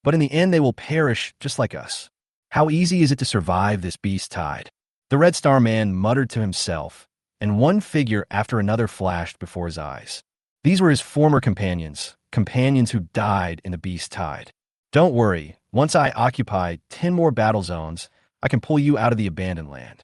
but in the end they will perish just like us. How easy is it to survive this beast tide? The Red Star Man muttered to himself, and one figure after another flashed before his eyes. These were his former companions who died in the beast tide. Don't worry, once I occupy 10 more battle zones, I can pull you out of the abandoned land.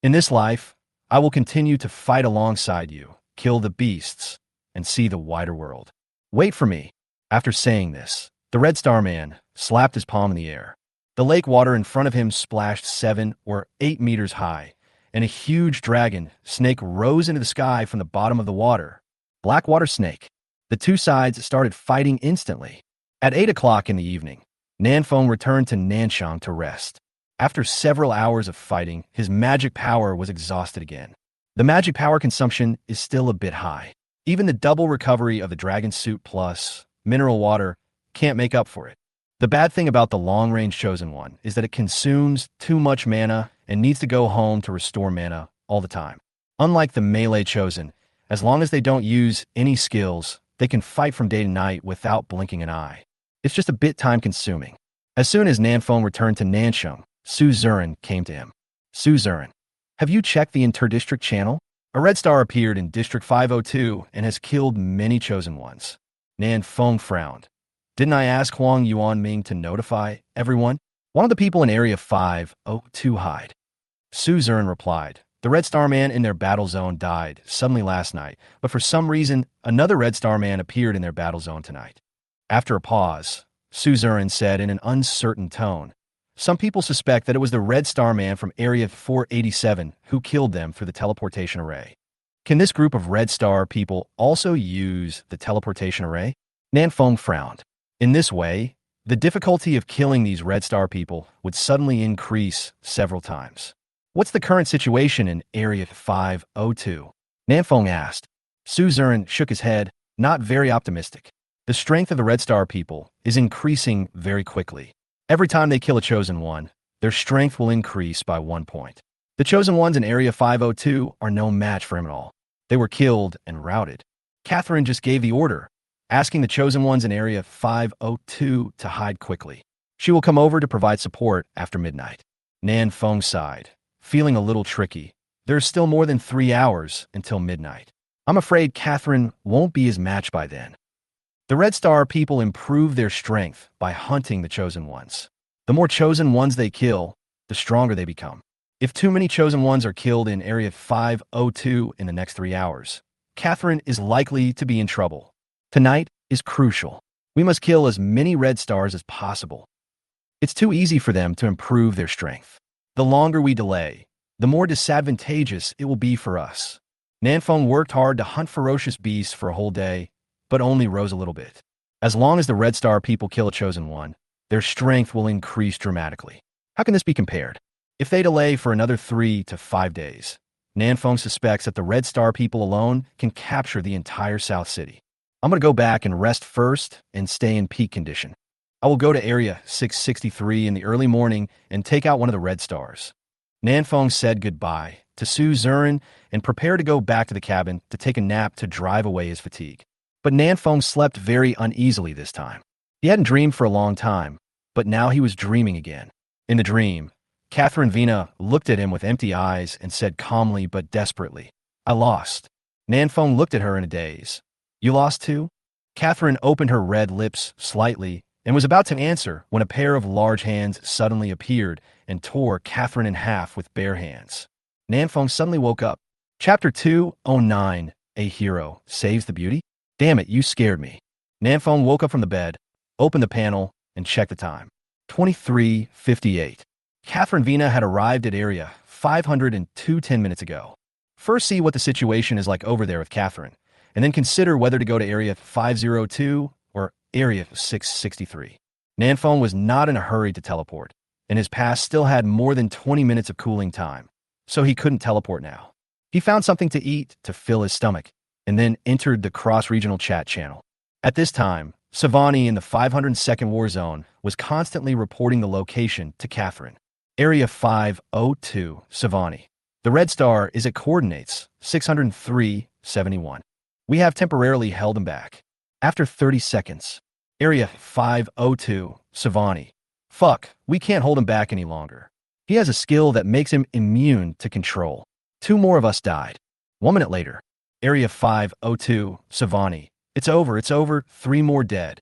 In this life, I will continue to fight alongside you, kill the beasts, and see the wider world. Wait for me. After saying this, the Red Star Man slapped his palm in the air. The lake water in front of him splashed 7 or 8 meters high, and a huge dragon snake rose into the sky from the bottom of the water. Blackwater snake. The two sides started fighting instantly. At 8 o'clock in the evening, Nanfeng returned to Nanshang to rest. After several hours of fighting, his magic power was exhausted again. The magic power consumption is still a bit high. Even the double recovery of the Dragon Suit plus mineral water can't make up for it. The bad thing about the long-range Chosen One is that it consumes too much mana and needs to go home to restore mana all the time. Unlike the melee Chosen, as long as they don't use any skills, they can fight from day to night without blinking an eye. It's just a bit time-consuming. As soon as Nanfeng returned to Nansheng, Su Zuran came to him. Su Zuran, have you checked the inter-district channel? A red star appeared in District 502 and has killed many Chosen Ones. Nanfeng frowned. Didn't I ask Huang Yuanming to notify everyone? One of the people in Area 502 hide. Su Zuran replied. The Red Star Man in their battle zone died suddenly last night, but for some reason, another Red Star Man appeared in their battle zone tonight. After a pause, Su Zuran said in an uncertain tone, some people suspect that it was the Red Star Man from Area 487 who killed them through the teleportation array. Can this group of Red Star people also use the teleportation array? Nanfeng frowned. In this way, the difficulty of killing these Red Star people would suddenly increase several times. What's the current situation in Area 502? Nanfeng asked. Su Zuran shook his head, not very optimistic. The strength of the Red Star people is increasing very quickly. Every time they kill a Chosen One, their strength will increase by 1 point. The Chosen Ones in Area 502 are no match for him at all. They were killed and routed. Catherine just gave the order, asking the Chosen Ones in Area 502 to hide quickly. She will come over to provide support after midnight. Nanfeng sighed, feeling a little tricky. There's still more than 3 hours until midnight. I'm afraid Catherine won't be his match by then. The Red Star people improve their strength by hunting the Chosen Ones. The more Chosen Ones they kill, the stronger they become. If too many Chosen Ones are killed in Area 502 in the next 3 hours, Catherine is likely to be in trouble. Tonight is crucial. We must kill as many Red Stars as possible. It's too easy for them to improve their strength. The longer we delay, the more disadvantageous it will be for us. Nanfeng worked hard to hunt ferocious beasts for a whole day, but only rose a little bit. As long as the Red Star people kill a Chosen One, their strength will increase dramatically. How can this be compared? If they delay for another 3 to 5 days, Nanfeng suspects that the Red Star people alone can capture the entire South City. I'm going to go back and rest first and stay in peak condition. I will go to Area 663 in the early morning and take out one of the Red Stars. Nanfeng said goodbye to Su Zuran and prepared to go back to the cabin to take a nap to drive away his fatigue. But Nanfeng slept very uneasily this time. He hadn't dreamed for a long time, but now he was dreaming again. In the dream, Catherine Vina looked at him with empty eyes and said calmly but desperately, I lost. Nanfeng looked at her in a daze. You lost too? Catherine opened her red lips slightly and was about to answer when a pair of large hands suddenly appeared and tore Catherine in half with bare hands. Nanfeng suddenly woke up. Chapter 209, A Hero Saves the Beauty? Damn it, you scared me. Nanfeng woke up from the bed, opened the panel, and checked the time. 23:58. Catherine Vina had arrived at Area 502 10 minutes ago. First see what the situation is like over there with Catherine, and then consider whether to go to Area 502 or Area 663. Nanfeng was not in a hurry to teleport, and his pass still had more than 20 minutes of cooling time, so he couldn't teleport now. He found something to eat to fill his stomach, and then entered the cross-regional chat channel. At this time, Savani in the 502nd War Zone was constantly reporting the location to Catherine. Area 502, Savani. The red star is at coordinates 603.71. We have temporarily held him back. After 30 seconds, Area 502, Savani. Fuck, we can't hold him back any longer. He has a skill that makes him immune to control. 2 more of us died. 1 minute later. Area 502, Savani. It's over, 3 more dead.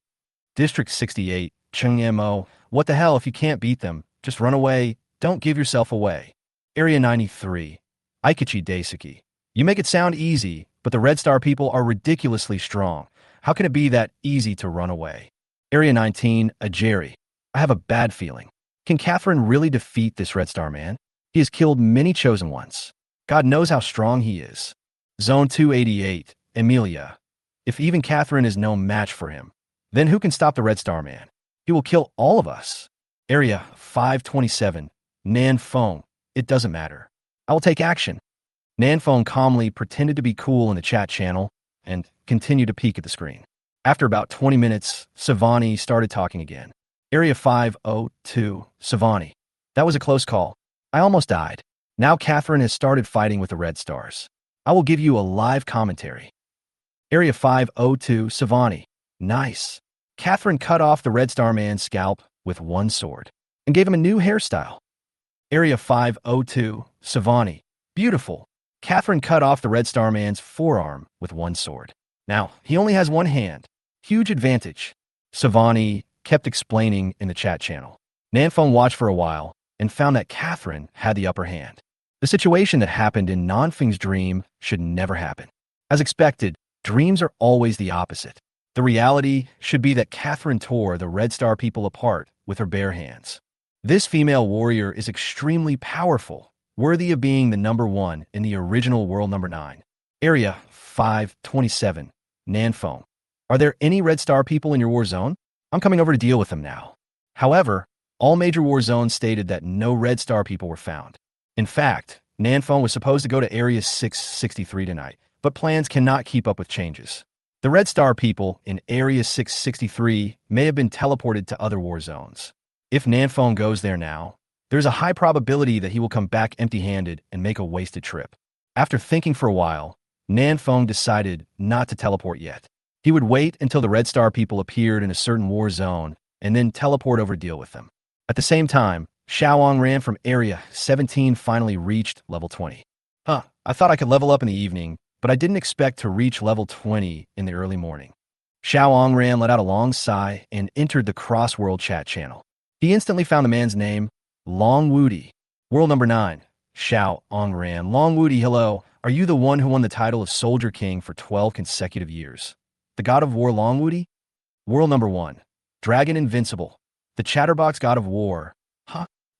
District 68, Chung Mo. What the hell if you can't beat them? Just run away, don't give yourself away. Area 93, Aikichi Daisuke. You make it sound easy, but the Red Star people are ridiculously strong. How can it be that easy to run away? Area 19, Ajeri. I have a bad feeling. Can Catherine really defeat this Red Star man? He has killed many chosen ones. God knows how strong he is. Zone 288, Emilia. If even Catherine is no match for him, then who can stop the Red Star man? He will kill all of us. Area 527, Nan Fong. It doesn't matter. I will take action. Nan Fong calmly pretended to be cool in the chat channel and continued to peek at the screen. After about 20 minutes, Savani started talking again. Area 502, Savani. That was a close call. I almost died. Now Catherine has started fighting with the Red Stars. I will give you a live commentary. Area 502, Savani. Nice. Catherine cut off the Red Star man's scalp with one sword and gave him a new hairstyle. Area 502, Savani. Beautiful. Catherine cut off the Red Star man's forearm with one sword. Now, he only has one hand. Huge advantage. Savani kept explaining in the chat channel. Nanfeng watched for a while and found that Catherine had the upper hand. The situation that happened in Nanfeng's dream should never happen. As expected, dreams are always the opposite. The reality should be that Catherine tore the Red Star people apart with her bare hands. This female warrior is extremely powerful, worthy of being the #1 in the original World Number 9. Area 527, Nanfeng. Are there any Red Star people in your war zone? I'm coming over to deal with them now. However, all major war zones stated that no Red Star people were found. In fact, Nanfeng was supposed to go to Area 663 tonight, but plans cannot keep up with changes. The Red Star people in Area 663 may have been teleported to other war zones. If Nanfeng goes there now, there's a high probability that he will come back empty-handed and make a wasted trip. After thinking for a while, Nanfeng decided not to teleport yet. He would wait until the Red Star people appeared in a certain war zone and then teleport over to deal with them. At the same time, Xiaoang ran from Area 17 finally reached level 20. I thought I could level up in the evening, but I didn't expect to reach level 20 in the early morning. Xiaoang ran let out a long sigh and entered the cross-world chat channel. He instantly found the man's name, Long Wudi. World Number 9. Xiaoang ran. Long Wudi, hello. Are you the one who won the title of Soldier King for 12 consecutive years? The God of War Long Wudi? World Number 1. Dragon Invincible. The Chatterbox God of War.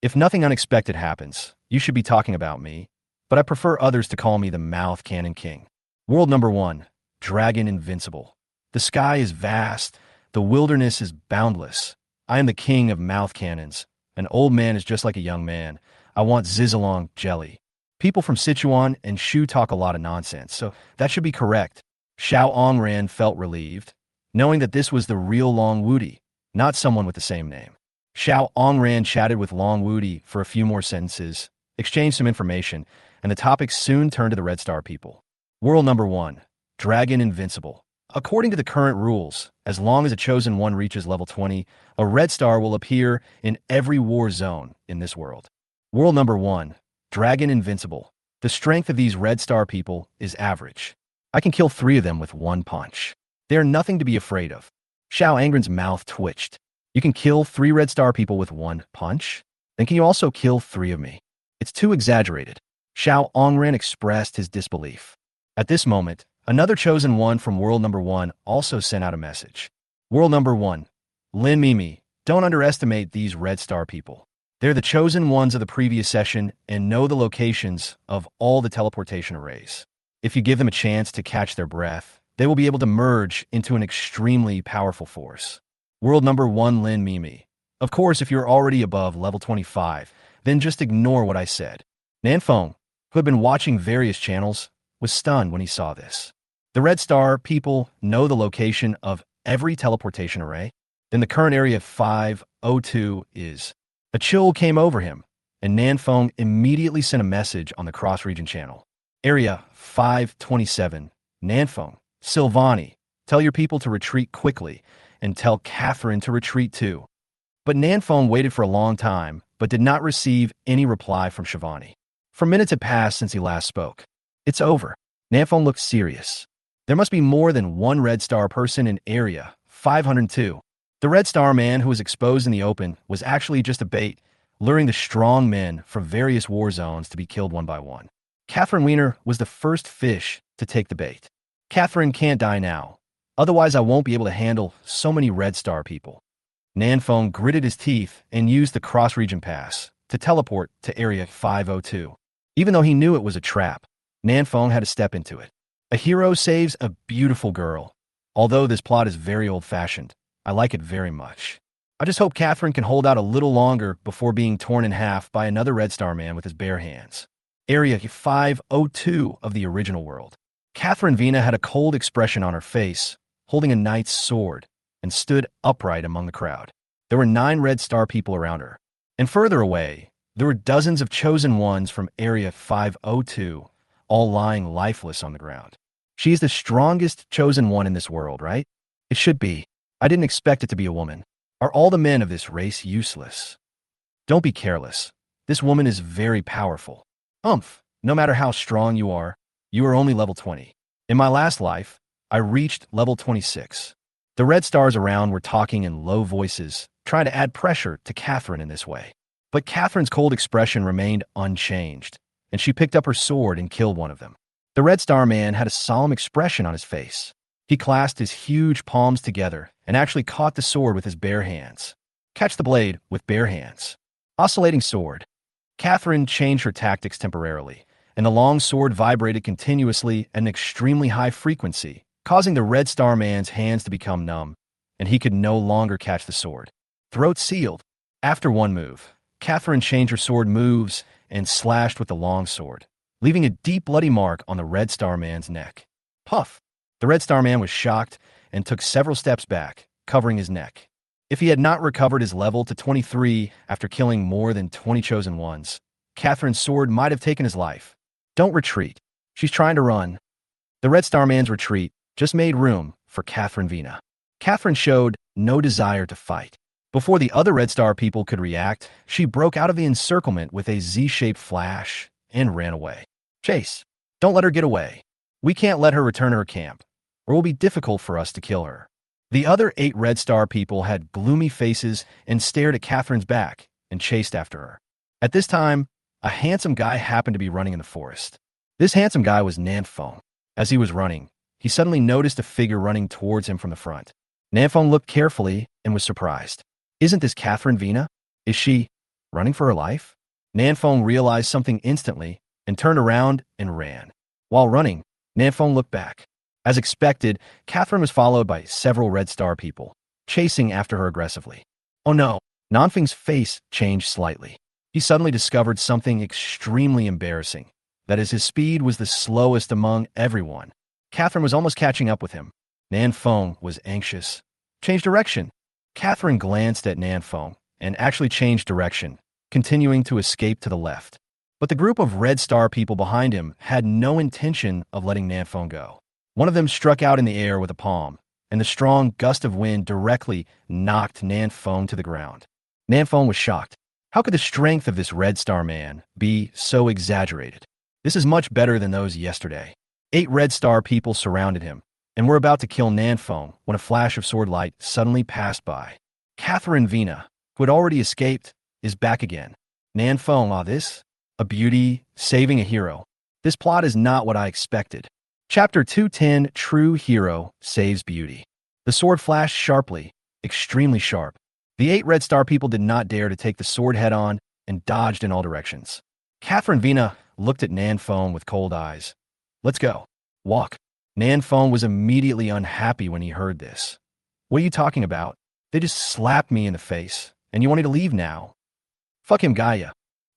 If nothing unexpected happens, you should be talking about me, but I prefer others to call me the Mouth Cannon King. World Number 1. Dragon Invincible. The sky is vast. The wilderness is boundless. I am the king of mouth cannons. An old man is just like a young man. I want Zizalong jelly. People from Sichuan and Shu talk a lot of nonsense, so that should be correct. Xiao Ongran felt relieved, knowing that this was the real Long Wudi, not someone with the same name. Xiao Ongran chatted with Long Wudi for a few more sentences, exchanged some information, and the topic soon turned to the Red Star people. World Number 1. Dragon Invincible. According to the current rules, as long as a chosen one reaches level 20, a Red Star will appear in every war zone in this world. World Number 1. Dragon Invincible. The strength of these Red Star people is average. I can kill 3 of them with one punch. They are nothing to be afraid of. Xiao Angren's mouth twitched. You can kill 3 Red Star people with one punch? Then can you also kill 3 of me? It's too exaggerated. Xiao Ongren expressed his disbelief. At this moment, another chosen one from World Number 1 also sent out a message. World Number 1. Lin Mimi, don't underestimate these Red Star people. They're the chosen ones of the previous session and know the locations of all the teleportation arrays. If you give them a chance to catch their breath, they will be able to merge into an extremely powerful force. World Number 1 Lin Mimi. Of course, if you're already above level 25, then just ignore what I said. Nanfeng, who had been watching various channels, was stunned when he saw this. The Red Star people know the location of every teleportation array. Then the current Area 502 is. A chill came over him, and Nanfeng immediately sent a message on the cross-region channel. Area 527, Nanfeng, Silvani, tell your people to retreat quickly and tell Catherine to retreat too. But Nanfeng waited for a long time, but did not receive any reply from Shivani. For minutes had passed since he last spoke. It's over. Nanfeng looked serious. There must be more than one Red Star person in Area 502. The Red Star man who was exposed in the open was actually just a bait, luring the strong men from various war zones to be killed one by one. Catherine Wiener was the first fish to take the bait. Catherine can't die now. Otherwise, I won't be able to handle so many Red Star people. Nanfeng gritted his teeth and used the cross-region pass to teleport to Area 502. Even though he knew it was a trap, Nanfeng had to step into it. A hero saves a beautiful girl. Although this plot is very old-fashioned, I like it very much. I just hope Catherine can hold out a little longer before being torn in half by another Red Star man with his bare hands. Area 502 of the original world. Catherine Vina had a cold expression on her face, holding a knight's sword, and stood upright among the crowd. There were 9 Red Star people around her. And further away, there were dozens of chosen ones from Area 502, all lying lifeless on the ground. She's the strongest chosen one in this world, right? It should be. I didn't expect it to be a woman. Are all the men of this race useless? Don't be careless. This woman is very powerful. No matter how strong you are only level 20. In my last life, I reached level 26. The Red Stars around were talking in low voices, trying to add pressure to Catherine in this way. But Catherine's cold expression remained unchanged, and she picked up her sword and killed one of them. The Red Star man had a solemn expression on his face. He clasped his huge palms together and actually caught the sword with his bare hands. Catch the blade with bare hands. Oscillating sword. Catherine changed her tactics temporarily, and the long sword vibrated continuously at an extremely high frequency, causing the Red Star man's hands to become numb, and he could no longer catch the sword. Throat sealed. After one move, Catherine changed her sword moves and slashed with the long sword, leaving a deep bloody mark on the Red Star man's neck. Puff! The Red Star man was shocked and took several steps back, covering his neck. If he had not recovered his level to 23 after killing more than 20 chosen ones, Catherine's sword might have taken his life. Don't retreat. She's trying to run. The Red Star man's retreat just made room for Catherine Vina. Catherine showed no desire to fight. Before the other Red Star people could react, she broke out of the encirclement with a Z-shaped flash and ran away. Chase, don't let her get away. We can't let her return to her camp, or it will be difficult for us to kill her. The other 8 Red Star people had gloomy faces and stared at Catherine's back and chased after her. At this time, a handsome guy happened to be running in the forest. This handsome guy was Nanfeng. As he was running, he suddenly noticed a figure running towards him from the front. Nanfeng looked carefully and was surprised. Isn't this Catherine Vina? Is she running for her life? Nanfeng realized something instantly and turned around and ran. While running, Nanfeng looked back. As expected, Catherine was followed by several Red Star people, chasing after her aggressively. Oh no! Nanfeng's face changed slightly. He suddenly discovered something extremely embarrassing. That is, his speed was the slowest among everyone. Catherine was almost catching up with him. Nanfeng was anxious. Change direction. Catherine glanced at Nanfeng and actually changed direction, continuing to escape to the left. But the group of Red Star people behind him had no intention of letting Nanfeng go. One of them struck out in the air with a palm, and the strong gust of wind directly knocked Nanfeng to the ground. Nanfeng was shocked. How could the strength of this Red Star man be so exaggerated? This is much better than those yesterday. 8 Red Star people surrounded him, and were about to kill Nanfeng when a flash of sword light suddenly passed by. Catherine Vina, who had already escaped, is back again. Nanfeng, this? A beauty, saving a hero. This plot is not what I expected. Chapter 210, True Hero Saves Beauty. The sword flashed sharply, extremely sharp. The 8 Red Star people did not dare to take the sword head-on and dodged in all directions. Catherine Vina looked at Nanfeng with cold eyes. Let's go. Walk. Nanfeng was immediately unhappy when he heard this. What are you talking about? They just slapped me in the face, and you want me to leave now? Fuck him, Gaia.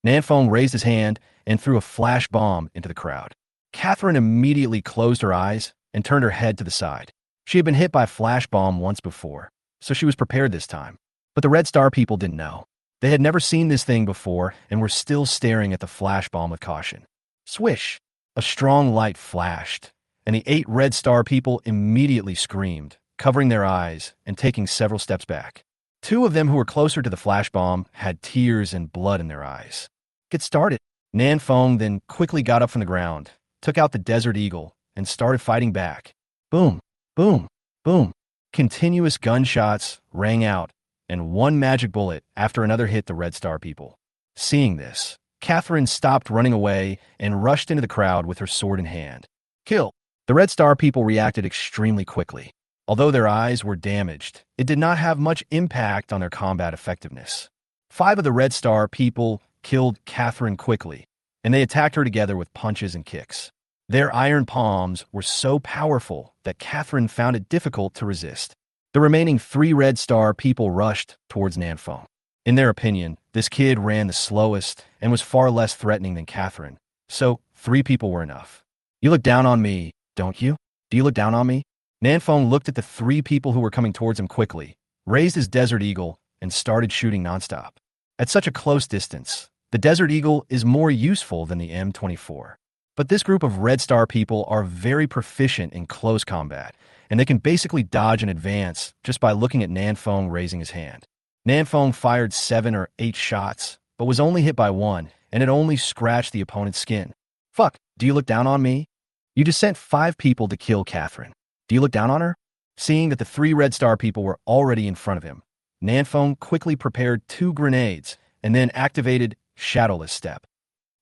Nanfeng raised his hand and threw a flash bomb into the crowd. Catherine immediately closed her eyes and turned her head to the side. She had been hit by a flash bomb once before, so she was prepared this time. But the Red Star people didn't know. They had never seen this thing before and were still staring at the flash bomb with caution. Swish! A strong light flashed, and the 8 Red Star people immediately screamed, covering their eyes and taking several steps back. Two of them who were closer to the flash bomb had tears and blood in their eyes. Get started. Nan Feng then quickly got up from the ground, took out the Desert Eagle, and started fighting back. Boom, boom, boom. Continuous gunshots rang out, and one magic bullet after another hit the Red Star people. Seeing this, Catherine stopped running away and rushed into the crowd with her sword in hand. Kill! The Red Star people reacted extremely quickly. Although their eyes were damaged, it did not have much impact on their combat effectiveness. 5 of the Red Star people killed Catherine quickly, and they attacked her together with punches and kicks. Their iron palms were so powerful that Catherine found it difficult to resist. The remaining 3 Red Star people rushed towards Nan Feng. In their opinion, this kid ran the slowest and was far less threatening than Catherine, so 3 people were enough. You look down on me, don't you? Do you look down on me? Nan Feng looked at the 3 people who were coming towards him quickly, raised his Desert Eagle, and started shooting nonstop. At such a close distance, the Desert Eagle is more useful than the M24. But this group of Red Star people are very proficient in close combat, and they can basically dodge and advance just by looking at Nan Feng raising his hand. Nan Feng fired 7 or 8 shots, but was only hit by 1, and it only scratched the opponent's skin. Fuck, do you look down on me? You just sent 5 people to kill Catherine. Do you look down on her? Seeing that the 3 Red Star people were already in front of him, Nan Feng quickly prepared 2 grenades and then activated Shadowless Step.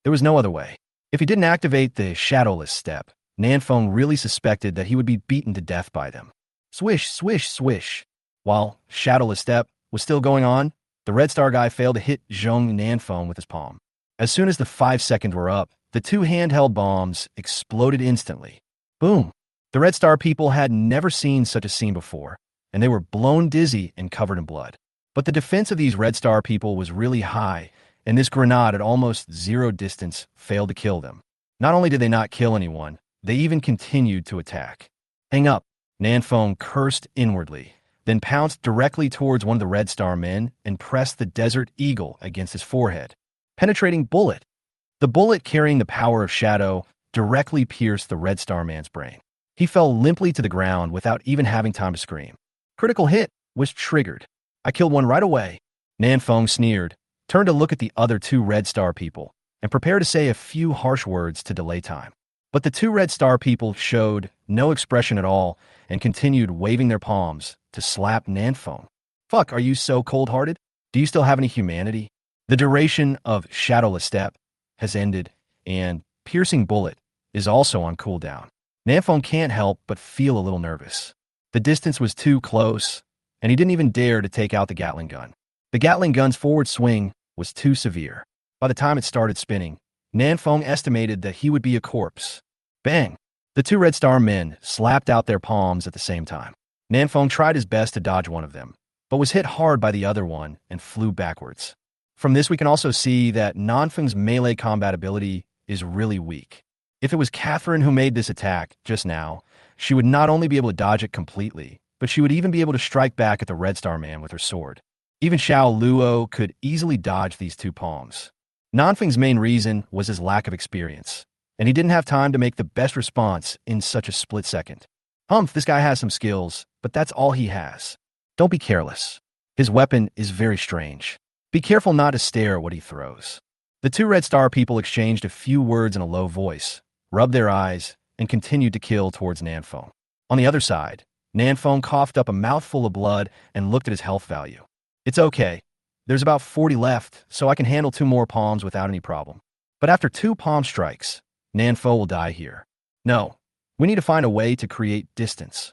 There was no other way. If he didn't activate the Shadowless Step, Nan Feng really suspected that he would be beaten to death by them. Swish, swish, swish. While Shadowless Step was still going on, the Red Star guy failed to hit Zhong Nan Feng with his palm. As soon as the 5 seconds were up, the 2 handheld bombs exploded instantly. Boom! The Red Star people had never seen such a scene before, and they were blown dizzy and covered in blood. But the defense of these Red Star people was really high, and this grenade at almost 0 distance failed to kill them. Not only did they not kill anyone, they even continued to attack. Hang up! Nan Feng cursed inwardly, then pounced directly towards one of the Red Star men and pressed the Desert Eagle against his forehead. Penetrating bullet! The bullet carrying the power of shadow directly pierced the Red Star man's brain. He fell limply to the ground without even having time to scream. Critical hit was triggered. I killed one right away. Nan Feng sneered, turned to look at the other 2 Red Star people, and prepared to say a few harsh words to delay time. But the 2 Red Star people showed no expression at all and continued waving their palms to slap Nan Feng. Fuck, are you so cold-hearted? Do you still have any humanity? The duration of Shadowless Step has ended, and Piercing Bullet is also on cooldown. Nan Feng can't help but feel a little nervous. The distance was too close, and he didn't even dare to take out the Gatling gun. The Gatling gun's forward swing was too severe. By the time it started spinning, Nan Feng estimated that he would be a corpse. Bang! The 2 Red Star men slapped out their palms at the same time. Nan Feng tried his best to dodge one of them, but was hit hard by the other one and flew backwards. From this, we can also see that Nan Feng's melee combat ability is really weak. If it was Catherine who made this attack just now, she would not only be able to dodge it completely, but she would even be able to strike back at the Red Star man with her sword. Even Xiao Luo could easily dodge these 2 palms. Nan Feng's main reason was his lack of experience, and he didn't have time to make the best response in such a split second. Humph, this guy has some skills, but that's all he has. Don't be careless. His weapon is very strange. Be careful not to stare at what he throws. The 2 Red Star people exchanged a few words in a low voice, rubbed their eyes, and continued to kill towards Nan Feng. On the other side, Nan Feng coughed up a mouthful of blood and looked at his health value. It's okay. There's about 40 left, so I can handle 2 more palms without any problem. But after 2 palm strikes, Nan Feng will die here. No, we need to find a way to create distance.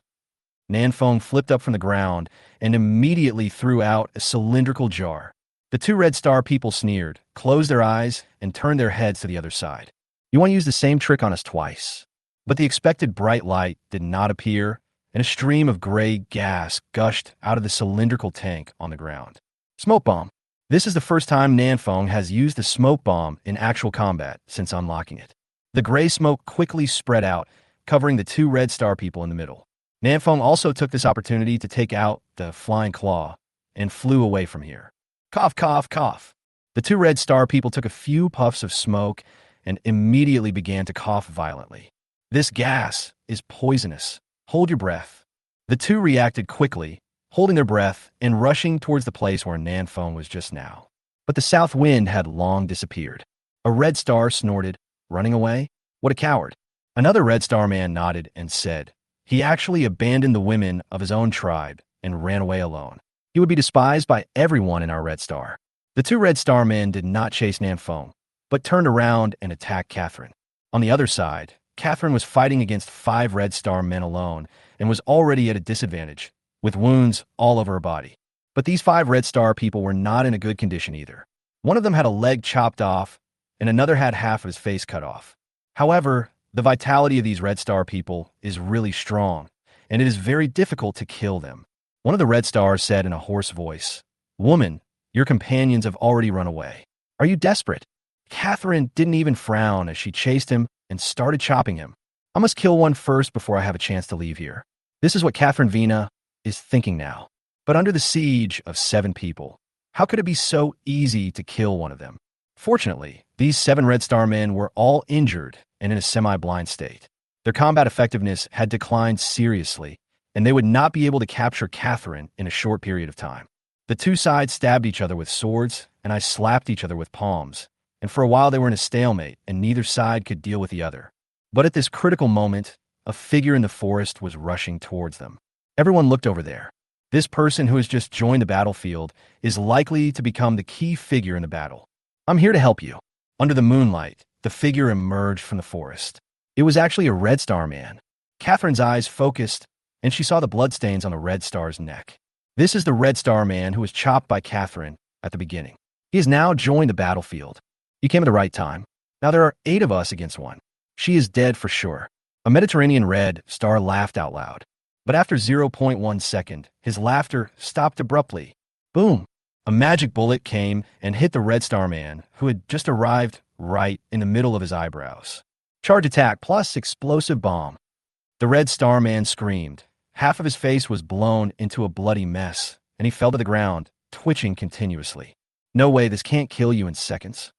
Nan Feng flipped up from the ground and immediately threw out a cylindrical jar. The 2 Red Star people sneered, closed their eyes, and turned their heads to the other side. You want to use the same trick on us twice. But the expected bright light did not appear, and a stream of gray gas gushed out of the cylindrical tank on the ground. Smoke bomb. This is the first time Nan Feng has used the smoke bomb in actual combat since unlocking it. The gray smoke quickly spread out, covering the 2 Red Star people in the middle. Nan Feng also took this opportunity to take out the Flying Claw and flew away from here. Cough, cough, cough. The 2 Red Star people took a few puffs of smoke and immediately began to cough violently. This gas is poisonous. Hold your breath. The two reacted quickly, holding their breath and rushing towards the place where Nanfeng was just now. But the south wind had long disappeared. A red star snorted, running away? What a coward. Another Red Star man nodded and said, he actually abandoned the women of his own tribe and ran away alone. He would be despised by everyone in our Red Star. The two Red Star men did not chase Nanfeng, but turned around and attacked Catherine. On the other side, Catherine was fighting against 5 Red Star men alone and was already at a disadvantage, with wounds all over her body. But these 5 Red Star people were not in a good condition either. One of them had a leg chopped off, and another had half of his face cut off. However, the vitality of these Red Star people is really strong, and it is very difficult to kill them. One of the Red Stars said in a hoarse voice, "Woman, your companions have already run away. Are you desperate?" Catherine didn't even frown as she chased him and started chopping him. I must kill one first before I have a chance to leave here. This is what Catherine Vina is thinking now. But under the siege of 7 people, how could it be so easy to kill one of them? Fortunately, these 7 Red Star men were all injured and in a semi-blind state. Their combat effectiveness had declined seriously, and they would not be able to capture Catherine in a short period of time. The two sides stabbed each other with swords, and I slapped each other with palms, and for a while they were in a stalemate, and neither side could deal with the other. But at this critical moment, a figure in the forest was rushing towards them. Everyone looked over there. This person who has just joined the battlefield is likely to become the key figure in the battle. I'm here to help you. Under the moonlight, the figure emerged from the forest. It was actually a Red Star man. Catherine's eyes focused, and she saw the bloodstains on the Red Star's neck. This is the Red Star man who was chopped by Catherine at the beginning. He has now joined the battlefield. You came at the right time. Now there are 8 of us against 1. She is dead for sure. A Mediterranean Red Star laughed out loud. But after 0.1 second, his laughter stopped abruptly. Boom! A magic bullet came and hit the Red Star man, who had just arrived right in the middle of his eyebrows. Charge attack plus explosive bomb. The Red Star man screamed. Half of his face was blown into a bloody mess, and he fell to the ground, twitching continuously. No way, this can't kill you in seconds.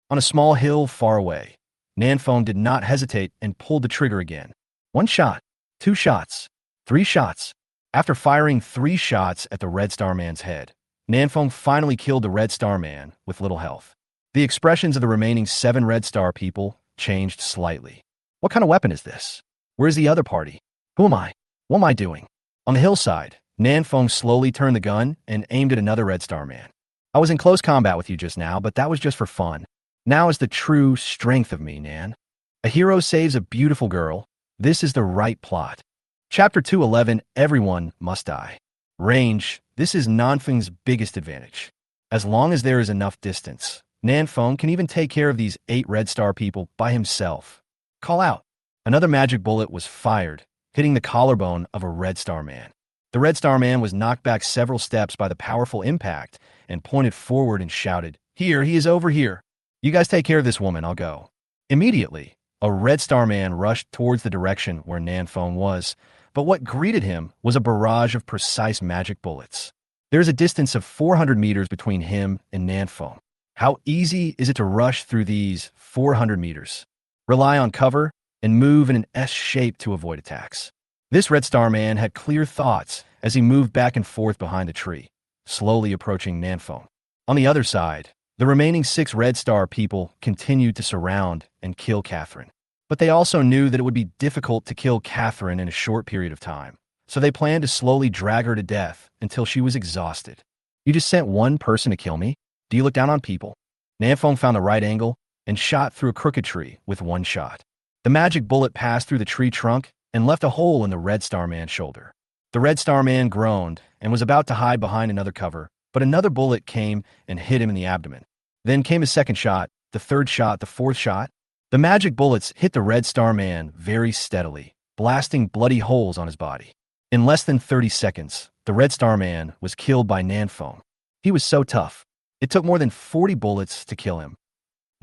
On a small hill far away, Nanfeng did not hesitate and pulled the trigger again. 1 shot, 2 shots, 3 shots. After firing 3 shots at the Red Star man's head, Nanfeng finally killed the Red Star man with little health. The expressions of the remaining 7 Red Star people changed slightly. What kind of weapon is this? Where's the other party? Who am I? What am I doing? On the hillside, Nanfeng slowly turned the gun and aimed at another Red Star man. I was in close combat with you just now, but that was just for fun. Now is the true strength of me, Nan. A hero saves a beautiful girl. This is the right plot. Chapter 211, Everyone Must Die. Range. This is Nanfeng's biggest advantage. As long as there is enough distance, Nanfeng can even take care of these 8 Red Star people by himself. Call out. Another magic bullet was fired, hitting the collarbone of a Red Star man. The Red Star man was knocked back several steps by the powerful impact and pointed forward and shouted, "Here, he is over here. You guys take care of this woman, I'll go." Immediately, a Red Star man rushed towards the direction where Nanfeng was, but what greeted him was a barrage of precise magic bullets. There is a distance of 400 meters between him and Nanfeng. How easy is it to rush through these 400 meters? Rely on cover and move in an S shape to avoid attacks. This Red Star man had clear thoughts as he moved back and forth behind the tree, slowly approaching Nanfeng. On the other side, the remaining 6 Red Star people continued to surround and kill Catherine. But they also knew that it would be difficult to kill Catherine in a short period of time, so they planned to slowly drag her to death until she was exhausted. You just sent one person to kill me? Do you look down on people? Nanfeng found the right angle and shot through a crooked tree with 1 shot. The magic bullet passed through the tree trunk and left a hole in the Red Star man's shoulder. The Red Star man groaned and was about to hide behind another cover, but another bullet came and hit him in the abdomen. Then came a second shot, the third shot, the fourth shot. The magic bullets hit the Red Star man very steadily, blasting bloody holes on his body. In less than 30 seconds, the Red Star man was killed by Nanfeng. He was so tough. It took more than 40 bullets to kill him.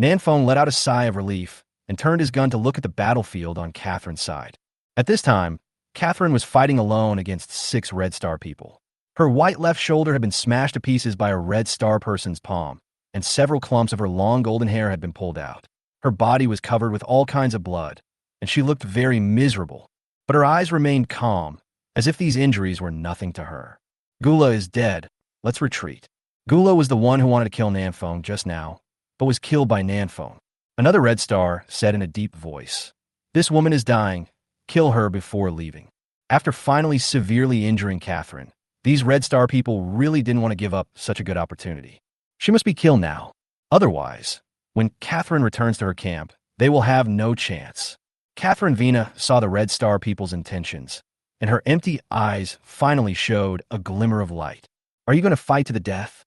Nanfeng let out a sigh of relief and turned his gun to look at the battlefield on Catherine's side. At this time, Catherine was fighting alone against 6 Red Star people. Her white left shoulder had been smashed to pieces by a Red Star person's palm, and several clumps of her long golden hair had been pulled out. Her body was covered with all kinds of blood, and she looked very miserable. But her eyes remained calm, as if these injuries were nothing to her. Gula is dead. Let's retreat. Gula was the one who wanted to kill Nanfeng just now, but was killed by Nanfeng. Another Red Star said in a deep voice, "This woman is dying. Kill her before leaving." After finally severely injuring Catherine, these Red Star people really didn't want to give up such a good opportunity. She must be killed now. Otherwise, when Catherine returns to her camp, they will have no chance. Catherine Vina saw the Red Star people's intentions, and her empty eyes finally showed a glimmer of light. "Are you going to fight to the death?"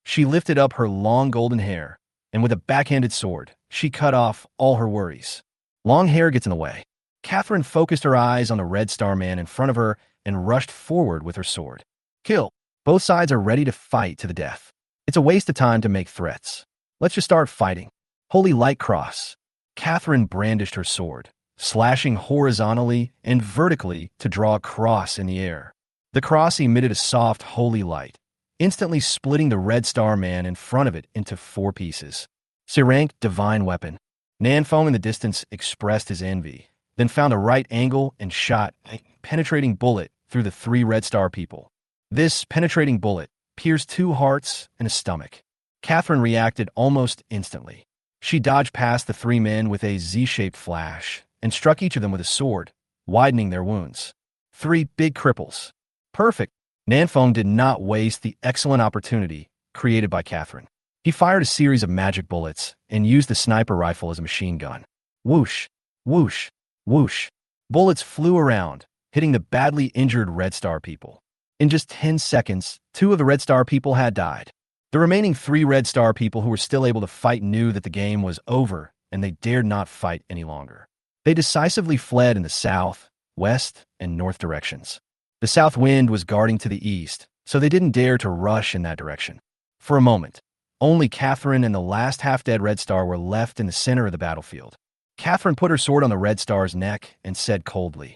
She lifted up her long golden hair, and with a backhanded sword, she cut off all her worries. Long hair gets in the way. Catherine focused her eyes on the Red Star man in front of her and rushed forward with her sword. "Kill. Both sides are ready to fight to the death. It's a waste of time to make threats. Let's just start fighting. Holy Light Cross." Catherine brandished her sword, slashing horizontally and vertically to draw a cross in the air. The cross emitted a soft, holy light, instantly splitting the Red Star man in front of it into 4 pieces. Sirank, divine weapon. Nanfeng in the distance expressed his envy, then found a right angle and shot a penetrating bullet through the 3 Red Star people. This penetrating bullet pierced 2 hearts and a stomach. Catherine reacted almost instantly. She dodged past the 3 men with a Z-shaped flash and struck each of them with a sword, widening their wounds. 3 big cripples. Perfect. Nanfeng did not waste the excellent opportunity created by Catherine. He fired a series of magic bullets and used the sniper rifle as a machine gun. Whoosh, whoosh, whoosh. Bullets flew around, hitting the badly injured Red Star people. In just 10 seconds, 2 of the Red Star people had died. The remaining 3 Red Star people who were still able to fight knew that the game was over, and they dared not fight any longer. They decisively fled in the south, west, and north directions. The south wind was guarding to the east, so they didn't dare to rush in that direction. For a moment, only Catherine and the last half-dead Red Star were left in the center of the battlefield. Catherine put her sword on the Red Star's neck and said coldly,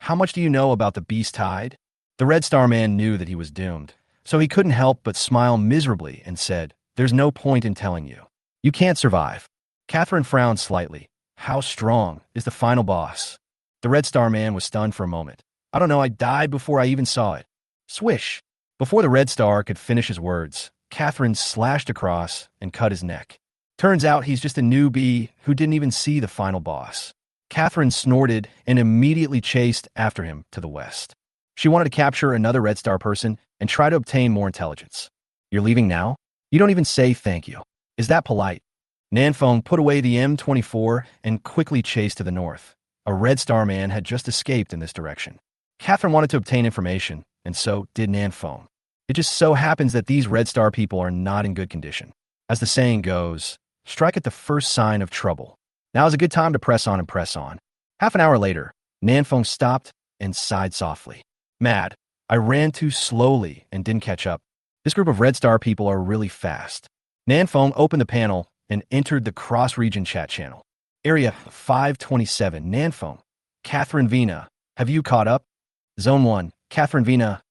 "How much do you know about the Beast Tide?" The Red Star man knew that he was doomed, so he couldn't help but smile miserably and said, "There's no point in telling you. You can't survive." Catherine frowned slightly. "How strong is the final boss?" The Red Star man was stunned for a moment. "I don't know, I died before I even saw it." Swish! Before the Red Star could finish his words, Catherine slashed across and cut his neck. Turns out he's just a newbie who didn't even see the final boss. Catherine snorted and immediately chased after him to the west. She wanted to capture another Red Star person and try to obtain more intelligence. "You're leaving now? You don't even say thank you. Is that polite?" Nanfeng put away the M24 and quickly chased to the north. A Red Star man had just escaped in this direction. Catherine wanted to obtain information, and so did Nanfeng. It just so happens that these Red Star people are not in good condition. As the saying goes, strike at the first sign of trouble. Now is a good time to press on and press on. Half an hour later, Nanfeng stopped and sighed softly. "Mad. I ran too slowly and didn't catch up. This group of Red Star people are really fast." Nanfeng opened the panel and entered the cross-region chat channel. Area 527, Nanfeng. Catherine Vina, have you caught up? Zone 1, Catherine Vina.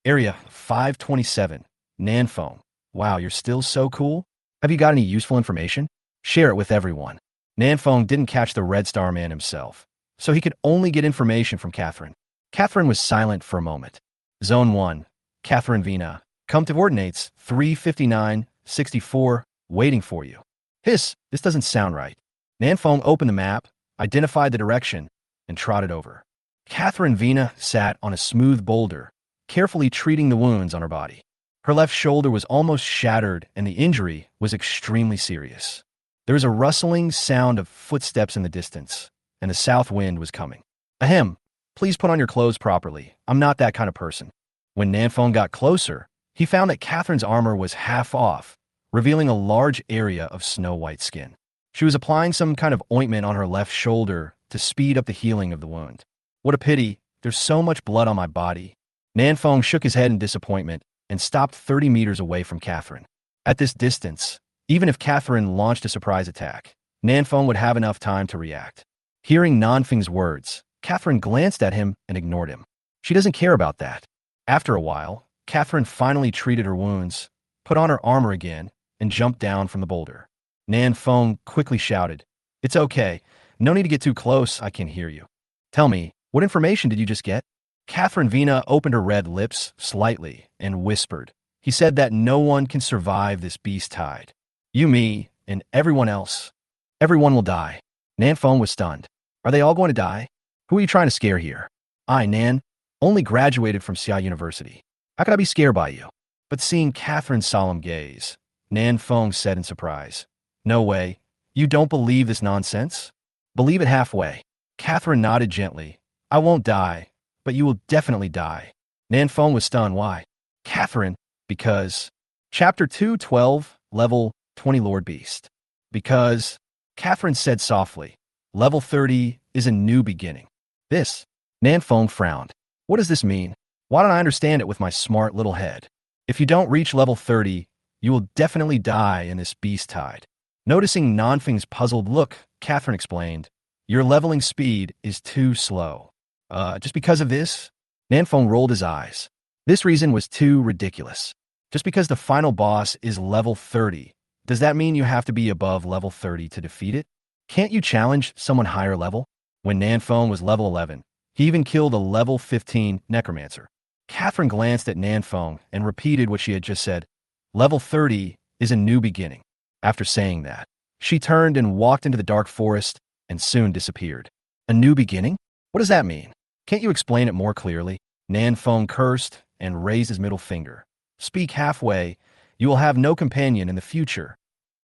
Area 527, Nanfeng. Wow, you're still so cool? Have you got any useful information? Share it with everyone. Nanfeng didn't catch the Red Star man himself, so he could only get information from Catherine. Catherine was silent for a moment. Zone 1, Catherine Vina. Come to coordinates 359-64, waiting for you. Hiss, this doesn't sound right. Nanfeng opened the map, identified the direction, and trotted over. Catherine Vina sat on a smooth boulder, carefully treating the wounds on her body. Her left shoulder was almost shattered, and the injury was extremely serious. There was a rustling sound of footsteps in the distance, and the south wind was coming. Ahem, please put on your clothes properly. I'm not that kind of person. When Nanfeng got closer, he found that Catherine's armor was half off, revealing a large area of snow-white skin. She was applying some kind of ointment on her left shoulder to speed up the healing of the wound. What a pity, there's so much blood on my body. Nanfeng shook his head in disappointment and stopped 30 meters away from Catherine. At this distance, even if Catherine launched a surprise attack, Nanfeng would have enough time to react. Hearing Nanfeng's words, Catherine glanced at him and ignored him. She doesn't care about that. After a while, Catherine finally treated her wounds, put on her armor again, and jumped down from the boulder. Nanfeng quickly shouted, "It's okay. No need to get too close, I can hear you. Tell me, what information did you just get?" Catherine Vina opened her red lips slightly and whispered. He said that no one can survive this beast tide. You, me, and everyone else. Everyone will die. Nan Feng was stunned. Are they all going to die? Who are you trying to scare here? I, Nan, only graduated from Xia University. How could I be scared by you? But seeing Catherine's solemn gaze, Nan Feng said in surprise, No way. You don't believe this nonsense? Believe it halfway. Catherine nodded gently. I won't die, but you will definitely die. Nan Feng was stunned. Why? Catherine, because... Chapter 212, Level 20 Lord Beast. Because... Catherine said softly, Level 30 is a new beginning. This... Nan Feng frowned. What does this mean? Why don't I understand it with my smart little head? If you don't reach level 30, you will definitely die in this beast tide. Noticing Nanfeng's puzzled look, Catherine explained, Your leveling speed is too slow. Just because of this? Nanfeng rolled his eyes. This reason was too ridiculous. Just because the final boss is level 30, does that mean you have to be above level 30 to defeat it? Can't you challenge someone higher level? When Nanfeng was level 11, he even killed a level 15 necromancer. Catherine glanced at Nanfeng and repeated what she had just said. Level 30 is a new beginning. After saying that, she turned and walked into the dark forest and soon disappeared. A new beginning? What does that mean? Can't you explain it more clearly? Nanfeng cursed and raised his middle finger. Speak halfway. You will have no companion in the future.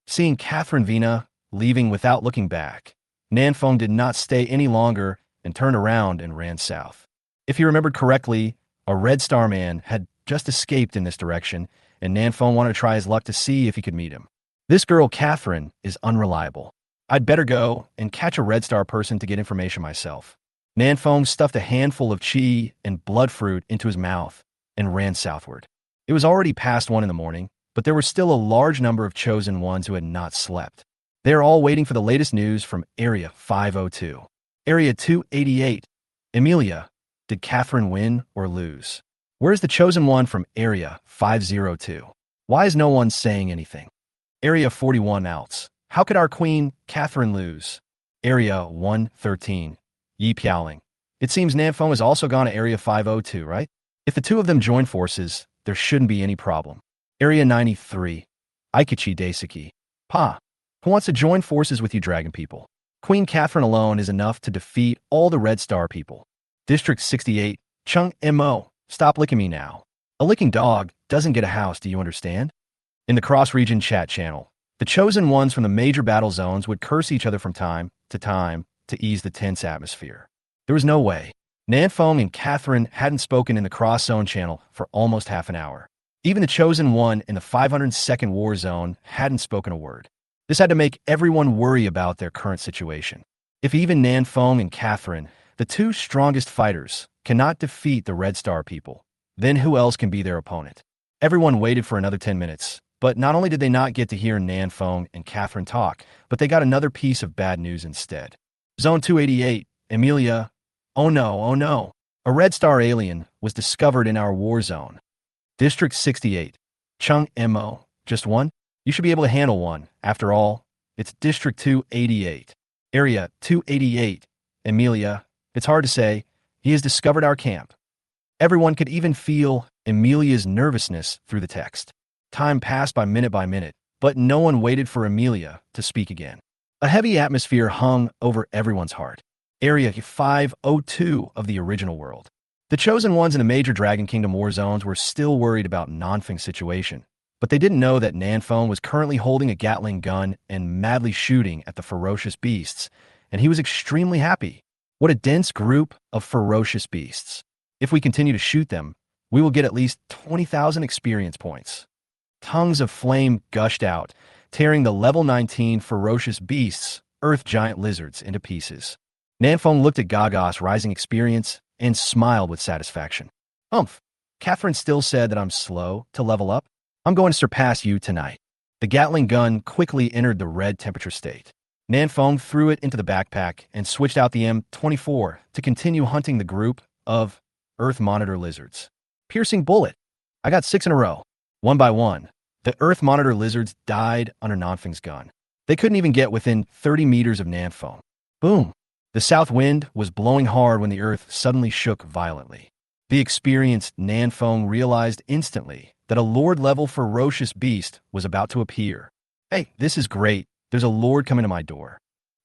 Seeing Catherine Vina leaving without looking back, Nanfeng did not stay any longer and turned around and ran south. If he remembered correctly, a Red Star man had just escaped in this direction, and Nanfeng wanted to try his luck to see if he could meet him. This girl, Catherine, is unreliable. I'd better go and catch a Red Star person to get information myself. Nanfeng stuffed a handful of chi and blood fruit into his mouth and ran southward. It was already past 1 in the morning, but there were still a large number of chosen ones who had not slept. They are all waiting for the latest news from Area 502. Area 288. Emilia, did Catherine win or lose? Where's the chosen one from Area 502? Why is no one saying anything? Area 41 outs. How could our queen, Catherine, lose? Area 113. Yi Piaoling. It seems Nanfeng has also gone to Area 502, right? If the two of them join forces, there shouldn't be any problem. Area 93. Aikichi Daisuke. Pa, who wants to join forces with you dragon people? Queen Catherine alone is enough to defeat all the Red Star people. District 68. Chung Mo. Stop licking me now. A licking dog doesn't get a house, do you understand? In the cross-region chat channel, the chosen ones from the major battle zones would curse each other from time to ease the tense atmosphere. There was no way. Nanfeng and Catherine hadn't spoken in the cross-zone channel for almost half an hour. Even the chosen one in the 502nd war zone hadn't spoken a word. This had to make everyone worry about their current situation. If even Nanfeng and Catherine, the two strongest fighters, cannot defeat the Red Star people, then who else can be their opponent? Everyone waited for another 10 minutes, but not only did they not get to hear Nanfeng and Catherine talk, but they got another piece of bad news instead. Zone 288, Emilia. Oh no. A Red Star alien was discovered in our war zone. District 68, Chung Mo. Just one? You should be able to handle one. After all, it's District 288. Area 288, Emilia. It's hard to say. He has discovered our camp. Everyone could even feel Emilia's nervousness through the text. Time passed by minute, but no one waited for Emilia to speak again. A heavy atmosphere hung over everyone's heart. Area 502 of the original world. The chosen ones in the major Dragon Kingdom war zones were still worried about Nanfeng's situation, but they didn't know that Nanfeng was currently holding a Gatling gun and madly shooting at the ferocious beasts, and he was extremely happy. What a dense group of ferocious beasts. If we continue to shoot them, we will get at least 20,000 experience points. Tongues of flame gushed out, tearing the level 19 ferocious beasts, earth giant lizards, into pieces. Nanfeng looked at Gaga's rising experience and smiled with satisfaction. Catherine still said that I'm slow to level up. I'm going to surpass you tonight. The Gatling gun quickly entered the red temperature state. Nanfeng threw it into the backpack and switched out the M24 to continue hunting the group of Earth Monitor lizards. Piercing bullet. I got 6 in a row. One by one, the Earth Monitor lizards died under Nanfeng's gun. They couldn't even get within 30 meters of Nanfeng. Boom. The south wind was blowing hard when the earth suddenly shook violently. The experienced Nanfeng realized instantly that a Lord-level ferocious beast was about to appear. Hey, this is great. There's a Lord coming to my door.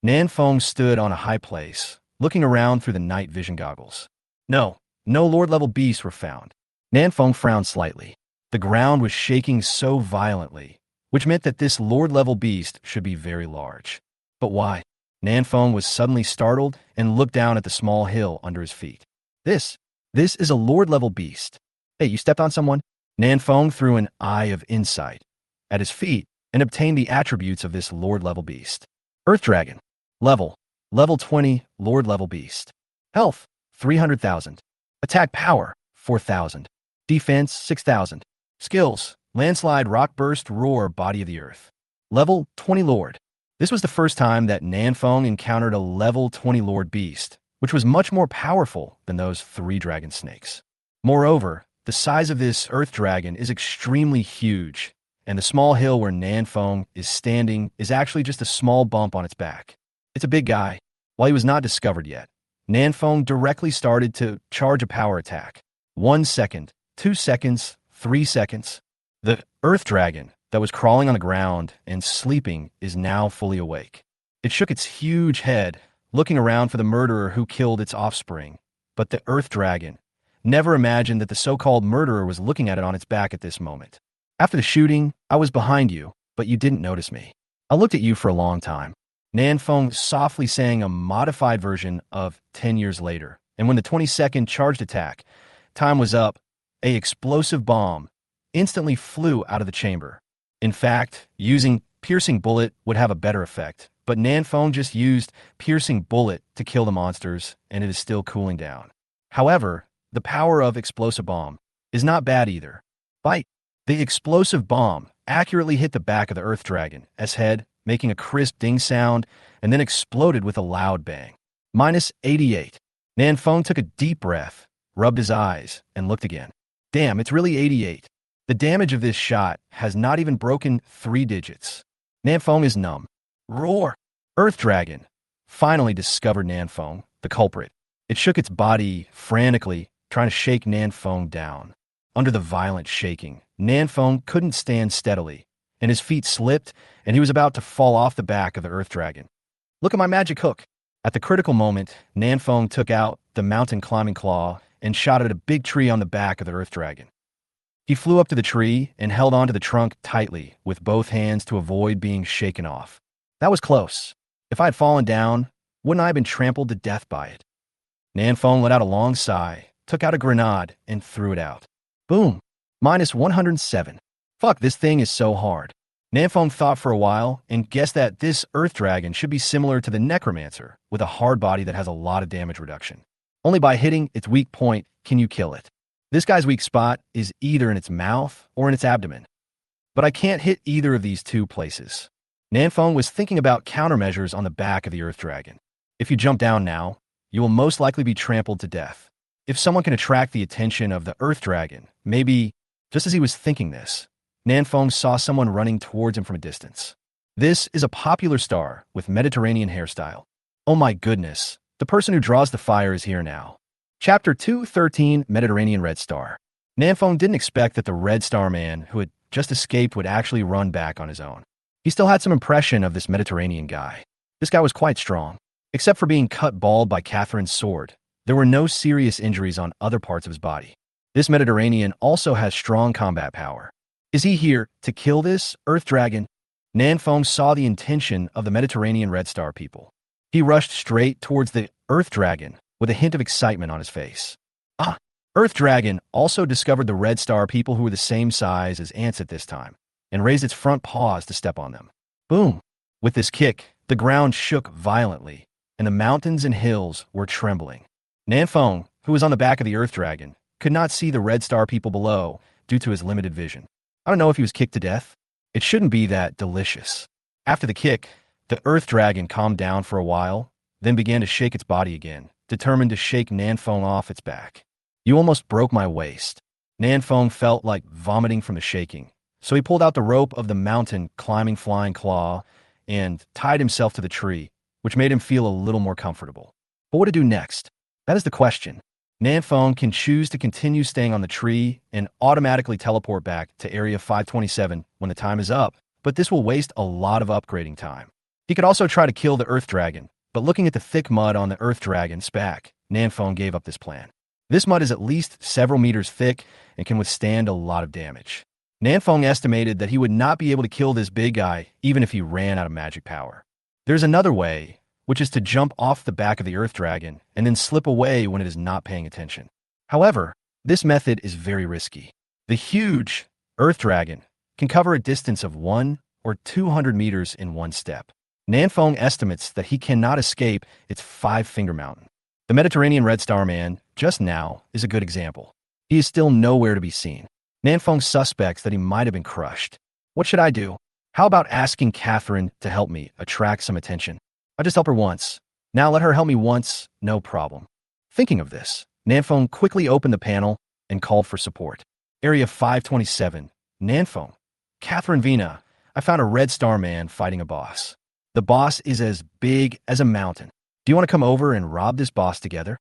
Nanfeng stood on a high place, looking around through the night vision goggles. No Lord-level beasts were found. Nanfeng frowned slightly. The ground was shaking so violently, which meant that this Lord-level beast should be very large. But why? Nanfeng was suddenly startled and looked down at the small hill under his feet. This is a Lord-level beast. Hey, you stepped on someone? Nanfeng threw an eye of insight at his feet and obtained the attributes of this Lord-level beast. Earth Dragon. Level 20, Lord-level beast. Health, 300,000. Attack power, 4,000. Defense, 6,000. Skills, landslide, rock burst, roar, body of the earth. Level 20 Lord. This was the first time that Nanfeng encountered a level 20 Lord beast, which was much more powerful than those 3 dragon snakes. Moreover, the size of this earth dragon is extremely huge, and the small hill where Nanfeng is standing is actually just a small bump on its back. It's a big guy. While he was not discovered yet, Nanfeng directly started to charge a power attack. 1 second, 2 seconds, 3 seconds. The earth dragon that was crawling on the ground and sleeping is now fully awake. It shook its huge head, looking around for the murderer who killed its offspring. But the earth dragon never imagined that the so-called murderer was looking at it on its back at this moment. After the shooting, I was behind you, but you didn't notice me. I looked at you for a long time. Nanfeng softly sang a modified version of 10 years later, and when the 20-second charged attack time was up, a explosive bomb instantly flew out of the chamber. In fact, using piercing bullet would have a better effect, but Nanfeng just used piercing bullet to kill the monsters, and it is still cooling down. However, the power of explosive bomb is not bad either. Bite! The explosive bomb accurately hit the back of the earth dragon's head, making a crisp ding sound, and then exploded with a loud bang. -88. Nanfeng took a deep breath, rubbed his eyes, and looked again. Damn, it's really 88. The damage of this shot has not even broken 3 digits. Nanfeng is numb. Roar! Earth Dragon finally discovered Nanfeng, the culprit. It shook its body frantically, trying to shake Nanfeng down. Under the violent shaking, Nanfeng couldn't stand steadily, and his feet slipped, and he was about to fall off the back of the earth dragon. Look at my magic hook. At the critical moment, Nanfeng took out the mountain climbing claw and shot at a big tree on the back of the earth dragon. He flew up to the tree and held onto the trunk tightly with both hands to avoid being shaken off. That was close. If I had fallen down, wouldn't I have been trampled to death by it? Nanfeng let out a long sigh, took out a grenade, and threw it out. Boom! -107. Fuck, this thing is so hard. Nanfeng thought for a while and guessed that this earth dragon should be similar to the necromancer, with a hard body that has a lot of damage reduction. Only by hitting its weak point can you kill it. This guy's weak spot is either in its mouth or in its abdomen. But I can't hit either of these 2 places. Nanfeng was thinking about countermeasures on the back of the earth dragon. If you jump down now, you will most likely be trampled to death. If someone can attract the attention of the earth dragon, maybe, just as he was thinking this, Nanfeng saw someone running towards him from a distance. This is a popular star with Mediterranean hairstyle. Oh my goodness, the person who draws the fire is here now. Chapter 213, Mediterranean Red Star. Nanfeng didn't expect that the Red Star man who had just escaped would actually run back on his own. He still had some impression of this Mediterranean guy. This guy was quite strong. Except for being cut bald by Catherine's sword, there were no serious injuries on other parts of his body. This Mediterranean also has strong combat power. Is he here to kill this earth dragon? Nanfeng saw the intention of the Mediterranean Red Star people. He rushed straight towards the earth dragon with a hint of excitement on his face. Ah! Earth Dragon also discovered the Red Star people who were the same size as ants at this time, and raised its front paws to step on them. Boom! With this kick, the ground shook violently, and the mountains and hills were trembling. Nanfeng, who was on the back of the Earth Dragon, could not see the Red Star people below due to his limited vision. I don't know if he was kicked to death. It shouldn't be that delicious. After the kick, the Earth Dragon calmed down for a while, then began to shake its body again, determined to shake Nanfeng off its back. You almost broke my waist. Nanfeng felt like vomiting from the shaking, so he pulled out the rope of the mountain climbing flying claw and tied himself to the tree, which made him feel a little more comfortable. But what to do next? That is the question. Nanfeng can choose to continue staying on the tree and automatically teleport back to Area 527 when the time is up, but this will waste a lot of upgrading time. He could also try to kill the Earth Dragon, but looking at the thick mud on the Earth Dragon's back, Nanfeng gave up this plan. This mud is at least several meters thick and can withstand a lot of damage. Nanfeng estimated that he would not be able to kill this big guy even if he ran out of magic power. There's another way, which is to jump off the back of the Earth Dragon and then slip away when it is not paying attention. However, this method is very risky. The huge Earth Dragon can cover a distance of 1 or 200 meters in one step. Nanfeng estimates that he cannot escape its five-finger mountain. The Mediterranean Red Star Man, just now, is a good example. He is still nowhere to be seen. Nanfeng suspects that he might have been crushed. What should I do? How about asking Catherine to help me attract some attention? I just helped her once. Now let her help me once, no problem. Thinking of this, Nanfeng quickly opened the panel and called for support. Area 527, Nanfeng. Catherine Vina, I found a Red Star Man fighting a boss. The boss is as big as a mountain. Do you want to come over and rob this boss together?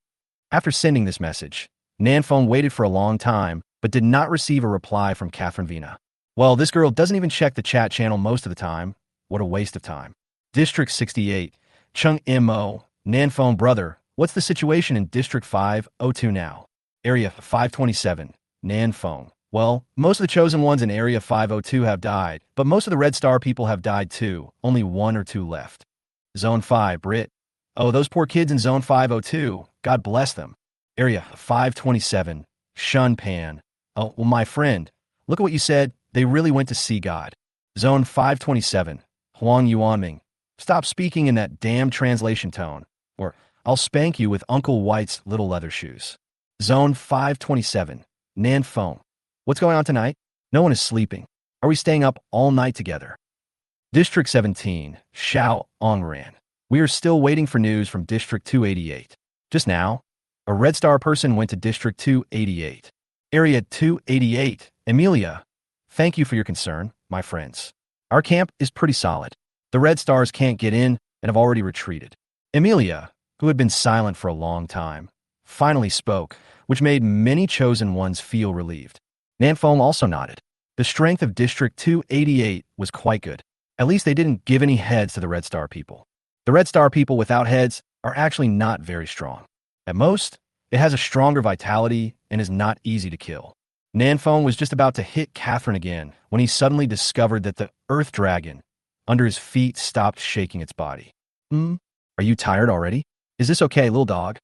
After sending this message, Nanfeng waited for a long time, but did not receive a reply from Catherine Vina. Well, this girl doesn't even check the chat channel most of the time. What a waste of time. District 68, Chung Mo, Nanfeng brother, what's the situation in District 502 now? Area 527, Nanfeng. Well, most of the chosen ones in Area 502 have died, but most of the Red Star people have died too, only 1 or 2 left. Zone 5, Brit. Oh, those poor kids in Zone 502, God bless them. Area 527, Shun Pan. Oh, well, my friend, look at what you said, they really went to see God. Zone 527, Huang Yuanming. Stop speaking in that damn translation tone, or I'll spank you with Uncle White's little leather shoes. Zone 527, Nanfeng. What's going on tonight? No one is sleeping. Are we staying up all night together? District 17, Xiao Ongran. We are still waiting for news from District 288. Just now, a Red Star person went to District 288. Area 288, Emilia. Thank you for your concern, my friends. Our camp is pretty solid. The Red Stars can't get in and have already retreated. Emilia, who had been silent for a long time, finally spoke, which made many chosen ones feel relieved. Nanfeng also nodded. The strength of District 288 was quite good. At least they didn't give any heads to the Red Star people. The Red Star people without heads are actually not very strong. At most, it has a stronger vitality and is not easy to kill. Nanfeng was just about to hit Catherine again when he suddenly discovered that the Earth Dragon under his feet stopped shaking its body. Are you tired already? Is this okay, little dog?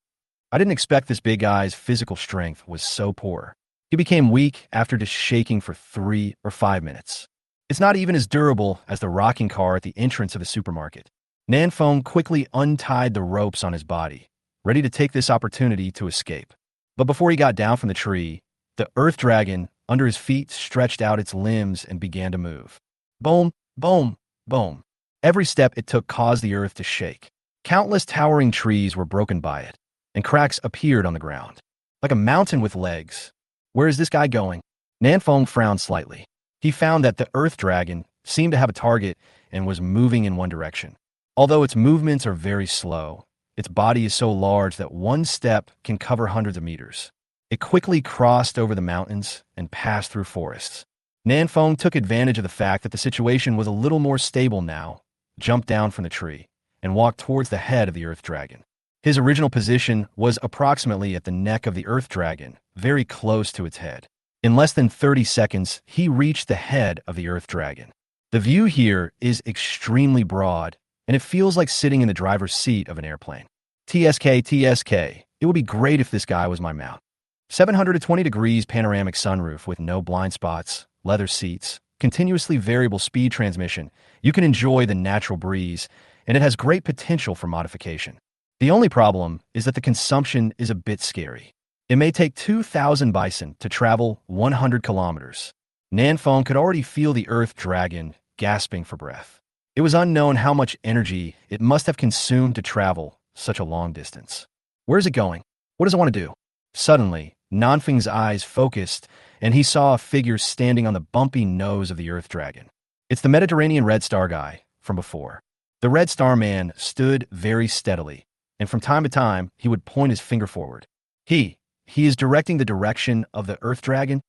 I didn't expect this big guy's physical strength was so poor. He became weak after just shaking for 3 or 5 minutes. It's not even as durable as the rocking car at the entrance of the supermarket. Nanfeng quickly untied the ropes on his body, ready to take this opportunity to escape. But before he got down from the tree, the Earth Dragon under his feet stretched out its limbs and began to move. Boom, boom, boom. Every step it took caused the earth to shake. Countless towering trees were broken by it, and cracks appeared on the ground. Like a mountain with legs. Where is this guy going? Nanfeng frowned slightly. He found that the Earth Dragon seemed to have a target and was moving in one direction. Although its movements are very slow, its body is so large that one step can cover hundreds of meters. It quickly crossed over the mountains and passed through forests. Nanfeng took advantage of the fact that the situation was a little more stable now, jumped down from the tree, and walked towards the head of the Earth Dragon. His original position was approximately at the neck of the Earth Dragon, very close to its head. In less than 30 seconds, he reached the head of the Earth Dragon. The view here is extremely broad, and it feels like sitting in the driver's seat of an airplane. TSK, it would be great if this guy was my mount. 720 degrees panoramic sunroof with no blind spots, leather seats, continuously variable speed transmission. You can enjoy the natural breeze, and it has great potential for modification. The only problem is that the consumption is a bit scary. It may take 2,000 bison to travel 100 kilometers. Nanfeng could already feel the Earth Dragon gasping for breath. It was unknown how much energy it must have consumed to travel such a long distance. Where is it going? What does it want to do? Suddenly, Nanfeng's eyes focused, and he saw a figure standing on the bumpy nose of the Earth Dragon. It's the Mediterranean Red Star guy from before. The Red Star Man stood very steadily, and from time to time, he would point his finger forward. He he is directing the direction of the Earth Dragon.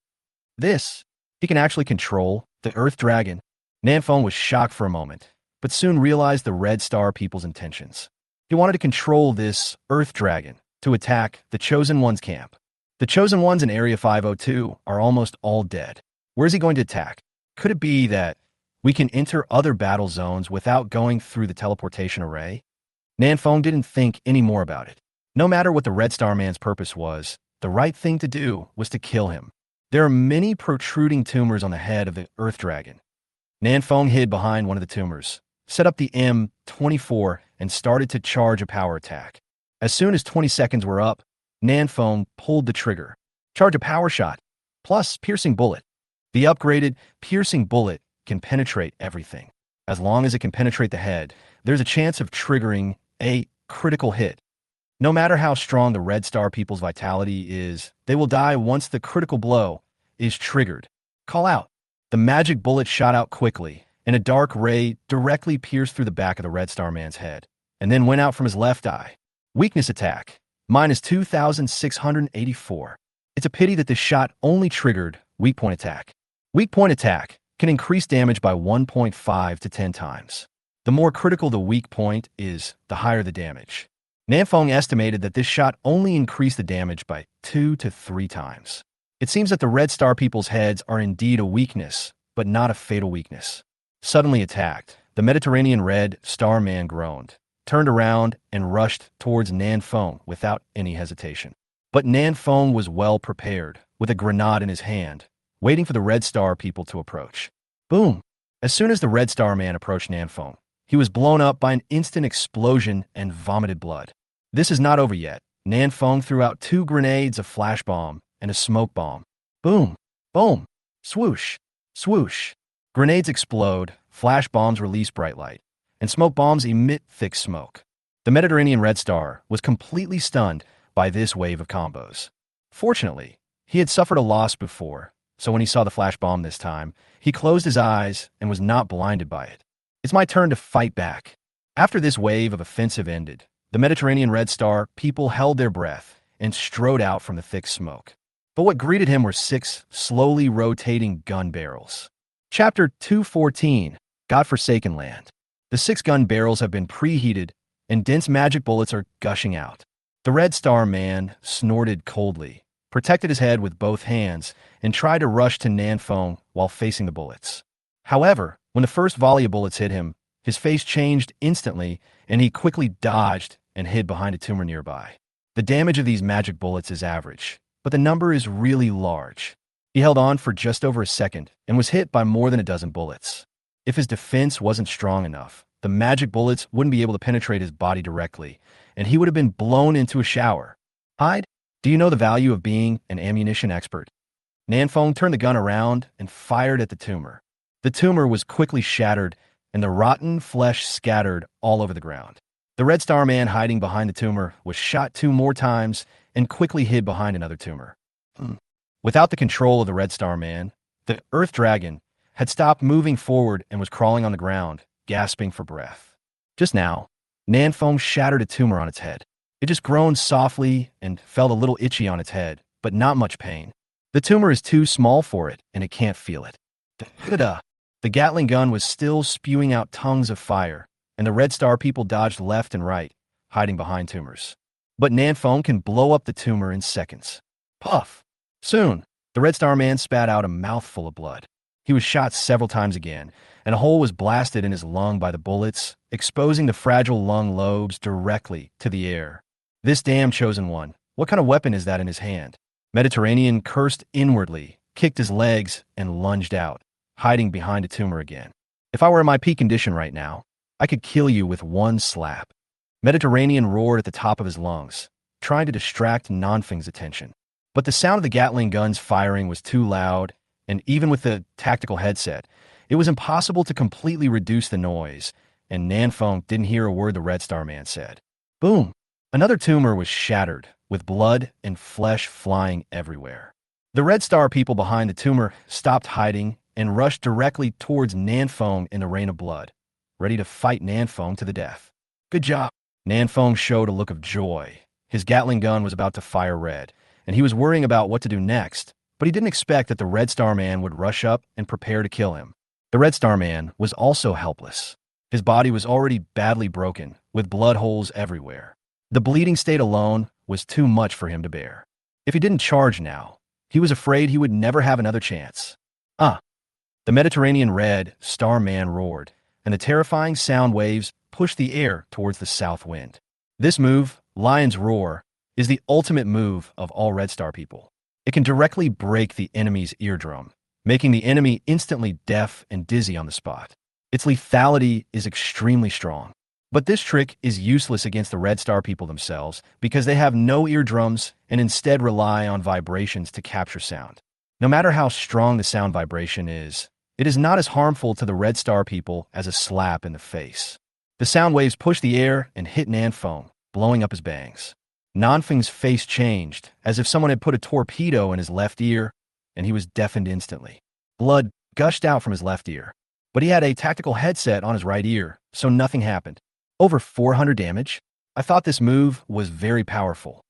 This, he can actually control the Earth Dragon. Nanfeng was shocked for a moment, but soon realized the Red Star people's intentions. He wanted to control this Earth Dragon to attack the Chosen One's camp. The Chosen Ones in Area 502 are almost all dead. Where is he going to attack? Could it be that we can enter other battle zones without going through the teleportation array? Nanfeng didn't think any more about it. No matter what the Red Star Man's purpose was, the right thing to do was to kill him. There are many protruding tumors on the head of the Earth Dragon. Nanfeng hid behind one of the tumors, set up the M24, and started to charge a power attack. As soon as 20 seconds were up, Nanfeng pulled the trigger. Charge a power shot, plus piercing bullet. The upgraded piercing bullet can penetrate everything. As long as it can penetrate the head, there's a chance of triggering a critical hit. No matter how strong the Red Star people's vitality is, they will die once the critical blow is triggered. Call out. The magic bullet shot out quickly, and a dark ray directly pierced through the back of the Red Star Man's head, and then went out from his left eye. Weakness attack, minus 2,684. It's a pity that this shot only triggered weak point attack. Weak point attack can increase damage by 1.5 to 10 times. The more critical the weak point is, the higher the damage. Nanfeng estimated that this shot only increased the damage by 2 to 3 times. It seems that the Red Star people's heads are indeed a weakness, but not a fatal weakness. Suddenly attacked, the Mediterranean Red Star Man groaned, turned around, and rushed towards Nanfeng without any hesitation. But Nanfeng was well prepared, with a grenade in his hand, waiting for the Red Star people to approach. Boom! As soon as the Red Star Man approached Nanfeng, he was blown up by an instant explosion and vomited blood. This is not over yet. Nanfeng threw out 2 grenades, a flash bomb, and a smoke bomb. Boom! Boom! Swoosh! Swoosh! Grenades explode, flash bombs release bright light, and smoke bombs emit thick smoke. The Mediterranean Red Star was completely stunned by this wave of combos. Fortunately, he had suffered a loss before, so when he saw the flash bomb this time, he closed his eyes and was not blinded by it. It's my turn to fight back. After this wave of offensive ended, the Mediterranean Red Star people held their breath and strode out from the thick smoke. But what greeted him were 6 slowly rotating gun barrels. Chapter 214, Godforsaken Land. The 6 gun barrels have been preheated, and dense magic bullets are gushing out. The Red Star Man snorted coldly, protected his head with both hands, and tried to rush to Nanfeng while facing the bullets. However, when the first volley of bullets hit him, his face changed instantly, and he quickly dodged and hid behind a tumor nearby. The damage of these magic bullets is average, but the number is really large. He held on for just over a second and was hit by more than a dozen bullets. If his defense wasn't strong enough, the magic bullets wouldn't be able to penetrate his body directly, and he would have been blown into a shower. Hyde, do you know the value of being an ammunition expert? Nanfeng turned the gun around and fired at the tumor. The tumor was quickly shattered, and the rotten flesh scattered all over the ground. The Red Star Man hiding behind the tumor was shot 2 more times and quickly hid behind another tumor. Without the control of the Red Star Man, the Earth Dragon had stopped moving forward and was crawling on the ground, gasping for breath. Just now, Nanfeng shattered a tumor on its head. It just groaned softly and felt a little itchy on its head, but not much pain. The tumor is too small for it, and it can't feel it. The Gatling gun was still spewing out tongues of fire, and the Red Star people dodged left and right, hiding behind tumors. But Nanfeng can blow up the tumor in seconds. Puff! Soon, the Red Star Man spat out a mouthful of blood. He was shot several times again, and a hole was blasted in his lung by the bullets, exposing the fragile lung lobes directly to the air. This damn Chosen One, what kind of weapon is that in his hand? Mediterranean cursed inwardly, kicked his legs, and lunged out, hiding behind a tumor again. If I were in my peak condition right now, I could kill you with one slap. Mediterranean roared at the top of his lungs, trying to distract Nanfeng's attention. But the sound of the Gatling gun's firing was too loud, and even with the tactical headset, it was impossible to completely reduce the noise, and Nanfeng didn't hear a word the Red Star Man said. Boom! Another tumor was shattered, with blood and flesh flying everywhere. The Red Star people behind the tumor stopped hiding and rushed directly towards Nanfeng in the rain of blood, ready to fight Nanfeng to the death. Good job! Nanfeng showed a look of joy. His Gatling gun was about to fire red, and he was worrying about what to do next, but he didn't expect that the Red Star Man would rush up and prepare to kill him. The Red Star Man was also helpless. His body was already badly broken, with blood holes everywhere. The bleeding state alone was too much for him to bear. If he didn't charge now, he was afraid he would never have another chance. The Mediterranean Red Star Man roared, and the terrifying sound waves pushed the air towards the south wind. This move, Lion's Roar, is the ultimate move of all Red Star people. It can directly break the enemy's eardrum, making the enemy instantly deaf and dizzy on the spot. Its lethality is extremely strong. But this trick is useless against the Red Star people themselves because they have no eardrums and instead rely on vibrations to capture sound. No matter how strong the sound vibration is, it is not as harmful to the Red Star people as a slap in the face. The sound waves pushed the air and hit Nanfeng, blowing up his bangs. Nanfeng's face changed, as if someone had put a torpedo in his left ear, and he was deafened instantly. Blood gushed out from his left ear, but he had a tactical headset on his right ear, so nothing happened. Over 400 damage? I thought this move was very powerful.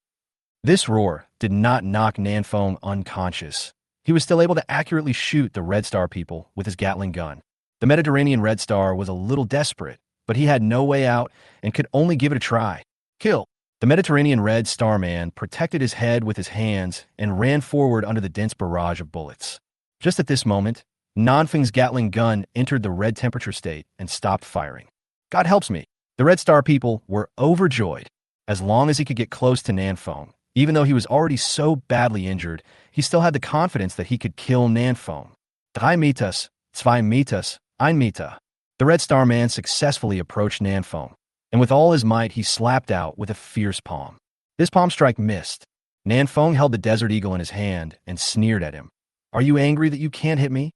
This roar did not knock Nanfeng unconscious. He was still able to accurately shoot the Red Star people with his Gatling gun. The Mediterranean Red Star was a little desperate, but he had no way out and could only give it a try. Kill! The Mediterranean Red Star Man protected his head with his hands and ran forward under the dense barrage of bullets. Just at this moment, Nanfeng's Gatling gun entered the red temperature state and stopped firing. God helps me. The Red Star people were overjoyed. As long as he could get close to Nanfeng, even though he was already so badly injured, he still had the confidence that he could kill Nanfeng. Drei Meters, zwei Meters, ein Meter. The Red Star Man successfully approached Nanfeng, and with all his might he slapped out with a fierce palm. This palm strike missed. Nanfeng held the Desert Eagle in his hand and sneered at him. Are you angry that you can't hit me?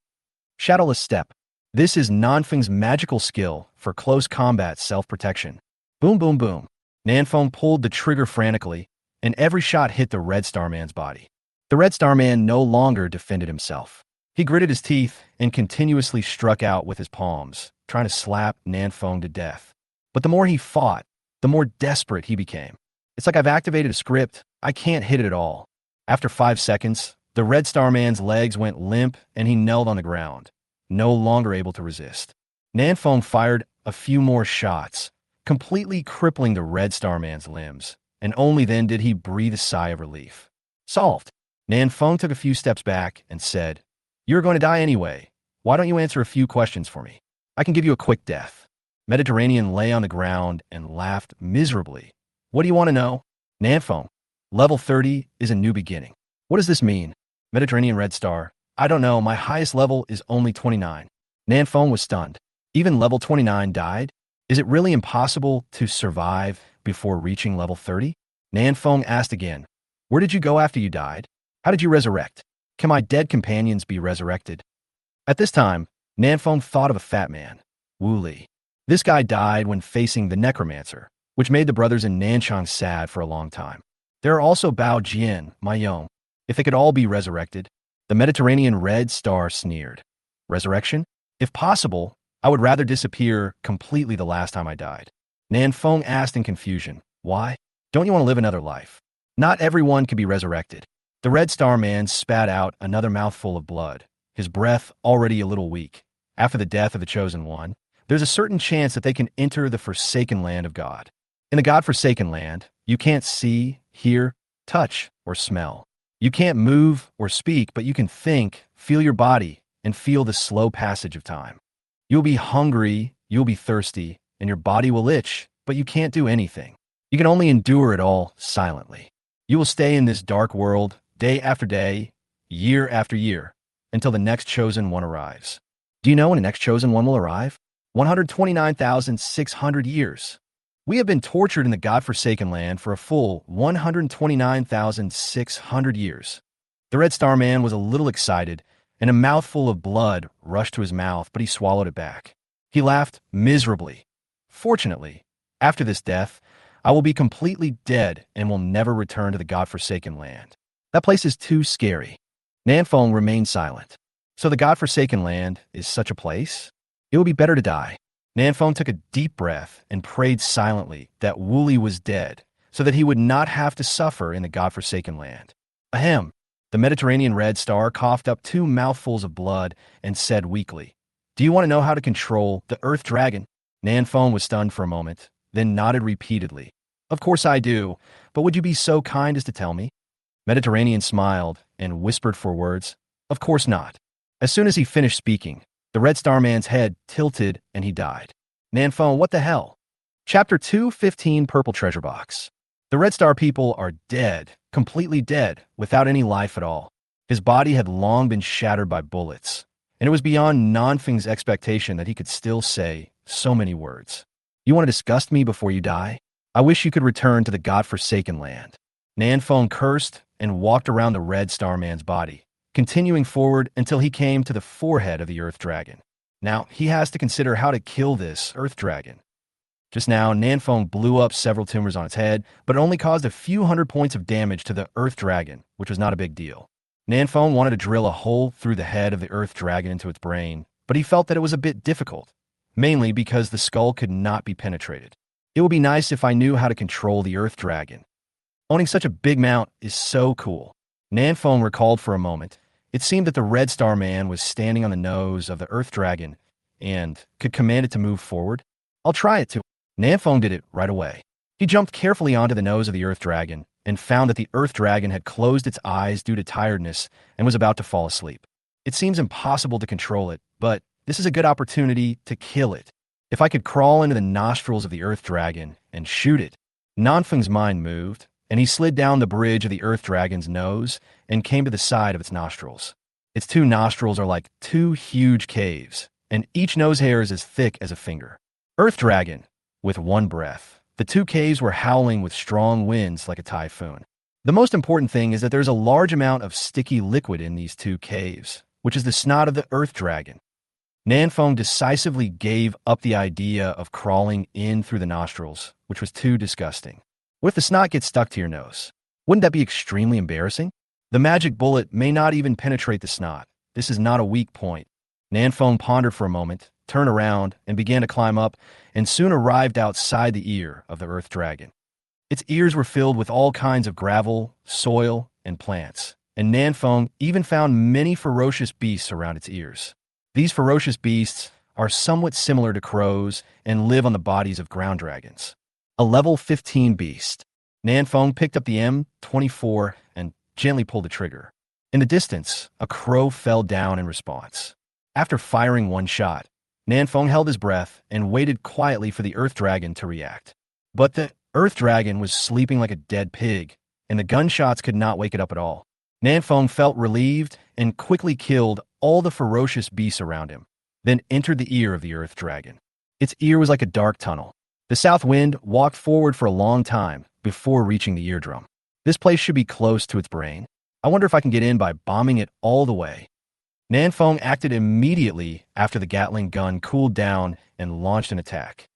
Shadowless Step. This is Nanfeng's magical skill for close combat self-protection. Boom, boom, boom. Nanfeng pulled the trigger frantically, and every shot hit the Red Star Man's body. The Red Star Man no longer defended himself. He gritted his teeth and continuously struck out with his palms, trying to slap Nanfeng to death. But the more he fought, the more desperate he became. It's like I've activated a script. I can't hit it at all. After 5 seconds, the Red Star Man's legs went limp and he knelt on the ground, no longer able to resist. Nanfeng fired a few more shots, completely crippling the Red Star Man's limbs, and only then did he breathe a sigh of relief. Solved. Nanfeng took a few steps back and said, You're going to die anyway. Why don't you answer a few questions for me? I can give you a quick death. Mediterranean lay on the ground and laughed miserably. What do you want to know? Nanfeng, level 30 is a new beginning. What does this mean? Mediterranean Red Star, I don't know, my highest level is only 29. Nanfeng was stunned. Even level 29 died? Is it really impossible to survive before reaching level 30? Nanfeng asked again, Where did you go after you died? How did you resurrect? Can my dead companions be resurrected? At this time, Nanfeng thought of a fat man, Wu Li. This guy died when facing the Necromancer, which made the brothers in Nanchang sad for a long time. There are also Bao Jian, Mayong. If they could all be resurrected, the Mediterranean Red Star sneered. Resurrection? If possible, I would rather disappear completely the last time I died. Nanfeng asked in confusion, Why? Don't you want to live another life? Not everyone can be resurrected. The Red Star Man spat out another mouthful of blood, his breath already a little weak. After the death of the Chosen One, there's a certain chance that they can enter the forsaken land of God. In the God-forsaken land, you can't see, hear, touch, or smell. You can't move or speak, but you can think, feel your body, and feel the slow passage of time. You'll be hungry, you'll be thirsty, and your body will itch, but you can't do anything. You can only endure it all silently. You will stay in this dark world day after day, year after year, until the next Chosen One arrives. Do you know when the next Chosen One will arrive? 129,600 years. We have been tortured in the God-forsaken land for a full 129,600 years. The Red Star Man was a little excited, and a mouthful of blood rushed to his mouth, but he swallowed it back. He laughed miserably. Fortunately, after this death, I will be completely dead and will never return to the God-forsaken land. That place is too scary. Nanfeng remained silent. So the God-forsaken land is such a place? It would be better to die. Nanfeng took a deep breath and prayed silently that Wu Li was dead, so that he would not have to suffer in the God-forsaken land. Ahem. The Mediterranean Red Star coughed up two mouthfuls of blood and said weakly, "Do you want to know how to control the Earth Dragon?" Nanfeng was stunned for a moment, then nodded repeatedly. "Of course I do, but would you be so kind as to tell me?" Mediterranean smiled and whispered for words, "Of course not." As soon as he finished speaking, the Red Star Man's head tilted and he died. Nanfeng, what the hell? Chapter 215, Purple Treasure Box. The Red Star people are dead, completely dead, without any life at all. His body had long been shattered by bullets, and it was beyond Nanfeng's expectation that he could still say so many words. "You want to disgust me before you die? I wish you could return to the godforsaken land." Nanfeng cursed and walked around the Red Star Man's body, continuing forward until he came to the forehead of the Earth Dragon. Now, he has to consider how to kill this Earth Dragon. Just now, Nanfeng blew up several tumors on its head, but it only caused a few hundred points of damage to the Earth Dragon, which was not a big deal. Nanfeng wanted to drill a hole through the head of the Earth Dragon into its brain, but he felt that it was a bit difficult, mainly because the skull could not be penetrated. It would be nice if I knew how to control the Earth Dragon. Owning such a big mount is so cool. Nanfeng recalled for a moment. It seemed that the Red Star Man was standing on the nose of the Earth Dragon and could command it to move forward. "I'll try it to." Nanfeng did it right away. He jumped carefully onto the nose of the Earth Dragon and found that the Earth Dragon had closed its eyes due to tiredness and was about to fall asleep. It seems impossible to control it, but this is a good opportunity to kill it. If I could crawl into the nostrils of the Earth Dragon and shoot it. Nanfeng's mind moved, and he slid down the bridge of the Earth Dragon's nose and came to the side of its nostrils. Its two nostrils are like two huge caves, and each nose hair is as thick as a finger. Earth Dragon. With one breath, the two caves were howling with strong winds like a typhoon. The most important thing is that there's a large amount of sticky liquid in these two caves, which is the snot of the Earth Dragon. Nanfeng decisively gave up the idea of crawling in through the nostrils, which was too disgusting. What if the snot gets stuck to your nose? Wouldn't that be extremely embarrassing? The magic bullet may not even penetrate the snot. This is not a weak point. Nanfeng pondered for a moment, turned around, and began to climb up, and soon arrived outside the ear of the Earth Dragon. Its ears were filled with all kinds of gravel, soil, and plants, and Nanfeng even found many ferocious beasts around its ears. These ferocious beasts are somewhat similar to crows and live on the bodies of ground dragons. A level 15 beast. Nanfeng picked up the M24 and gently pulled the trigger. In the distance, a crow fell down in response. After firing one shot, Nanfeng held his breath and waited quietly for the Earth Dragon to react. But the Earth Dragon was sleeping like a dead pig, and the gunshots could not wake it up at all. Nanfeng felt relieved and quickly killed all the ferocious beasts around him, then entered the ear of the Earth Dragon. Its ear was like a dark tunnel. The south wind walked forward for a long time before reaching the eardrum. This place should be close to its brain. I wonder if I can get in by bombing it all the way. Nanfeng acted immediately after the Gatling gun cooled down and launched an attack.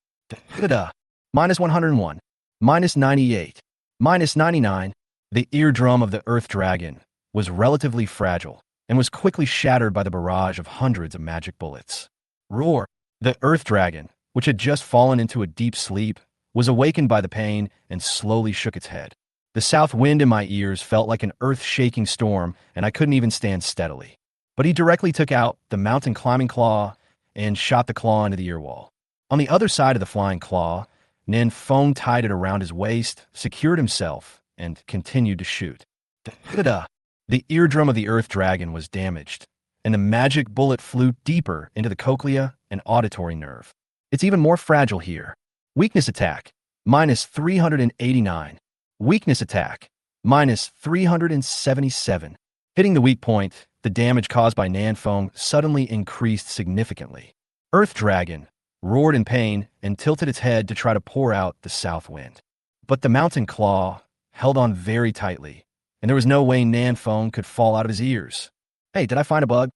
Minus 101. Minus 98. Minus 99. The eardrum of the Earth Dragon was relatively fragile and was quickly shattered by the barrage of hundreds of magic bullets. Roar! The Earth Dragon, which had just fallen into a deep sleep, was awakened by the pain and slowly shook its head. The south wind in my ears felt like an earth-shaking storm, and I couldn't even stand steadily. But he directly took out the mountain climbing claw and shot the claw into the ear wall. On the other side of the flying claw, Nanfeng tied it around his waist, secured himself, and continued to shoot. The eardrum of the Earth Dragon was damaged, and the magic bullet flew deeper into the cochlea and auditory nerve. It's even more fragile here. Weakness attack, minus 389. Weakness attack, minus 377. Hitting the weak point, the damage caused by Nanfeng suddenly increased significantly. Earth Dragon roared in pain and tilted its head to try to pour out the south wind. But the mountain claw held on very tightly, and there was no way Nanfeng could fall out of his ears. Hey, did I find a bug?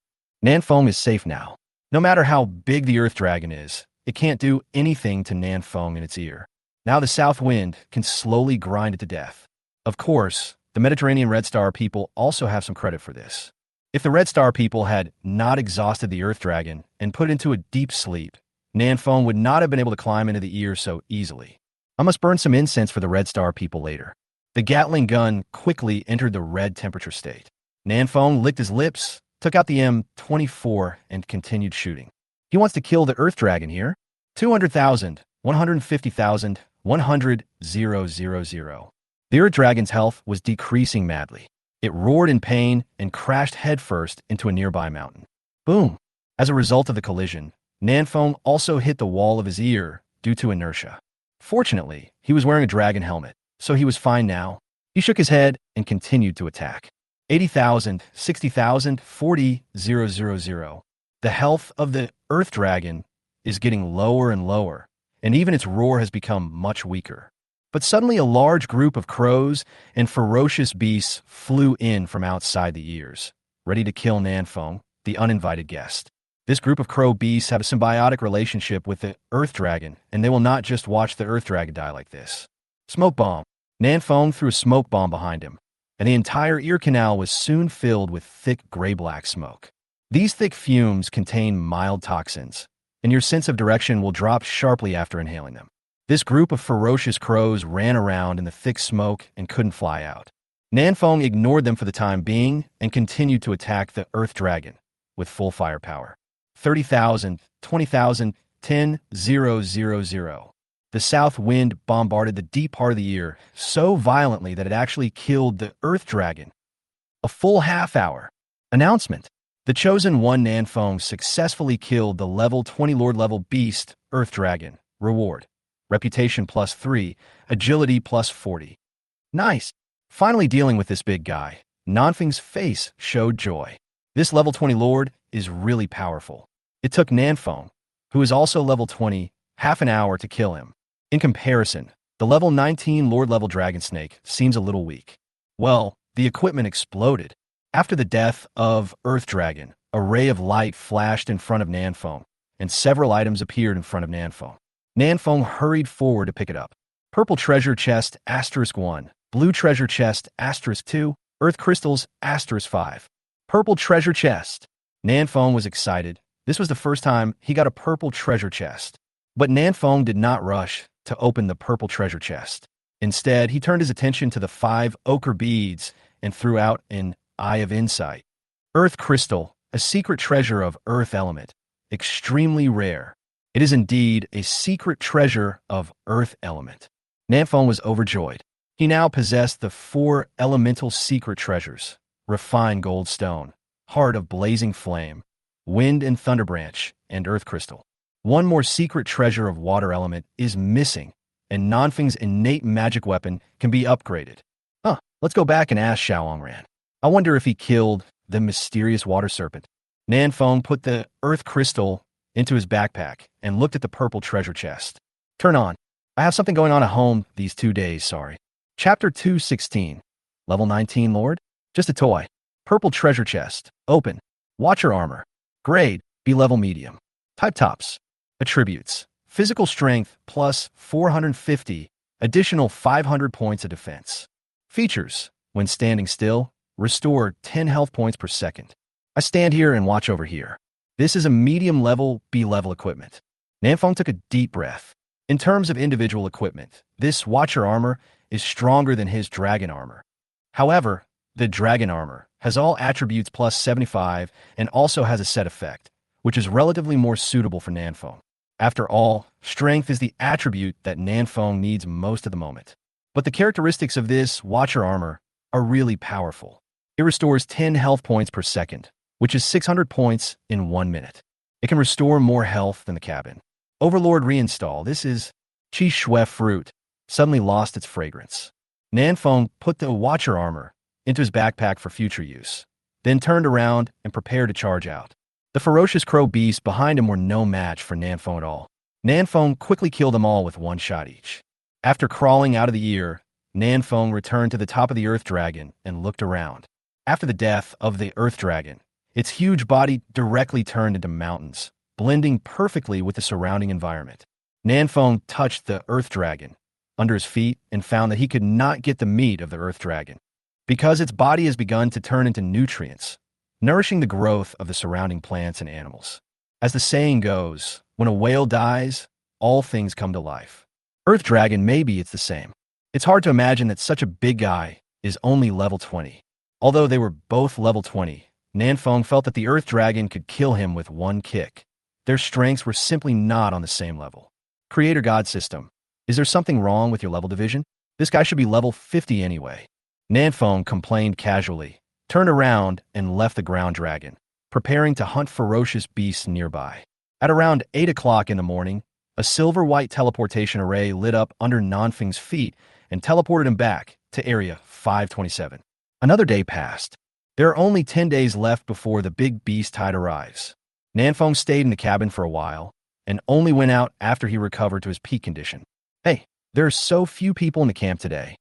Nanfeng is safe now. No matter how big the Earth Dragon is, it can't do anything to Nanfeng in its ear. Now the south wind can slowly grind it to death. Of course, the Mediterranean Red Star people also have some credit for this. If the Red Star people had not exhausted the Earth Dragon and put it into a deep sleep, Nanfeng would not have been able to climb into the ear so easily. I must burn some incense for the Red Star people later. The Gatling gun quickly entered the red temperature state. Nanfeng licked his lips, took out the M24, and continued shooting. He wants to kill the Earth Dragon here. 200,000, 150,000, 100,000. The Earth Dragon's health was decreasing madly. It roared in pain and crashed headfirst into a nearby mountain. Boom! As a result of the collision, Nanfeng also hit the wall of his ear due to inertia. Fortunately, he was wearing a dragon helmet, so he was fine now. He shook his head and continued to attack. 80,000, 60,000, 40,000. The health of the Earth Dragon is getting lower and lower, and even its roar has become much weaker. But suddenly a large group of crows and ferocious beasts flew in from outside the ears, ready to kill Nanfeng, the uninvited guest. This group of crow beasts have a symbiotic relationship with the Earth Dragon, and they will not just watch the Earth Dragon die like this. Smoke bomb. Nanfeng threw a smoke bomb behind him, and the entire ear canal was soon filled with thick gray-black smoke. These thick fumes contain mild toxins, and your sense of direction will drop sharply after inhaling them. This group of ferocious crows ran around in the thick smoke and couldn't fly out. Nanfeng ignored them for the time being and continued to attack the Earth Dragon with full firepower. 30,000, 20,000, 10,000. The south wind bombarded the deep part of the ear so violently that it actually killed the Earth Dragon. A full half hour. Announcement. The Chosen One Nanfeng successfully killed the level 20 Lord level beast Earth Dragon. Reward. Reputation +3, agility +40. Nice. Finally dealing with this big guy, Nanfeng's face showed joy. This level 20 Lord is really powerful. It took Nanfeng, who is also level 20, half an hour to kill him. In comparison, the level 19 Lord level Dragon Snake seems a little weak. Well, the equipment exploded. After the death of Earth Dragon, a ray of light flashed in front of Nanfeng, and several items appeared in front of Nanfeng. Nanfeng hurried forward to pick it up. Purple treasure chest *1, blue treasure chest *2, earth crystals *5. Purple treasure chest. Nanfeng was excited. This was the first time he got a purple treasure chest. But Nanfeng did not rush to open the purple treasure chest. Instead, he turned his attention to the 5 ochre beads and threw out an Eye of Insight. Earth crystal, a secret treasure of earth element, extremely rare. It is indeed a secret treasure of earth element. Nanfeng was overjoyed. He now possessed the 4 elemental secret treasures: refined gold stone, heart of blazing flame, wind and thunder branch, and earth crystal. One more secret treasure of water element is missing, and Nanfeng's innate magic weapon can be upgraded. Let's go back and ask Xiaolongran. I wonder if he killed the mysterious water serpent. Nanfeng put the earth crystal into his backpack and looked at the purple treasure chest. Turn on. I have something going on at home these 2 days, sorry. Chapter 216. Level 19 Lord? Just a toy. Purple treasure chest. Open. Watcher armor. Grade. B-level medium. Type tops. Attributes. Physical strength plus 450. Additional 500 points of defense. Features. When standing still, restore 10 health points per second. I stand here and watch over here. This is a medium level B-level equipment. Nanfeng took a deep breath. In terms of individual equipment, this Watcher armor is stronger than his Dragon armor. However, the Dragon armor has all attributes plus 75 and also has a set effect, which is relatively more suitable for Nanfeng. After all, strength is the attribute that Nanfeng needs most of the moment. But the characteristics of this Watcher armor are really powerful. It restores 10 health points per second, which is 600 points in 1 minute. It can restore more health than the cabin. Overlord reinstall. This is Qi Shui fruit. Suddenly lost its fragrance. Nanfeng put the Watcher armor into his backpack for future use, then turned around and prepared to charge out. The ferocious crow beasts behind him were no match for Nanfeng at all. Nanfeng quickly killed them all with 1 shot each. After crawling out of the ear, Nanfeng returned to the top of the Earth Dragon and looked around. After the death of the Earth Dragon, its huge body directly turned into mountains, blending perfectly with the surrounding environment. Nanfeng touched the Earth Dragon under his feet and found that he could not get the meat of the Earth Dragon, because its body has begun to turn into nutrients, nourishing the growth of the surrounding plants and animals. As the saying goes, when a whale dies, all things come to life. Earth Dragon, maybe it's the same. It's hard to imagine that such a big guy is only level 20. Although they were both level 20, Nanfeng felt that the Earth Dragon could kill him with one kick. Their strengths were simply not on the same level. Creator God System. Is there something wrong with your level division? This guy should be level 50 anyway. Nanfeng complained casually, turned around, and left the ground dragon, preparing to hunt ferocious beasts nearby. At around 8 o'clock in the morning, a silver-white teleportation array lit up under Nanfeng's feet and teleported him back to Area 527. Another day passed. There are only 10 days left before the big beast tide arrives. Nanfeng stayed in the cabin for a while and only went out after he recovered to his peak condition. Hey, there are so few people in the camp today.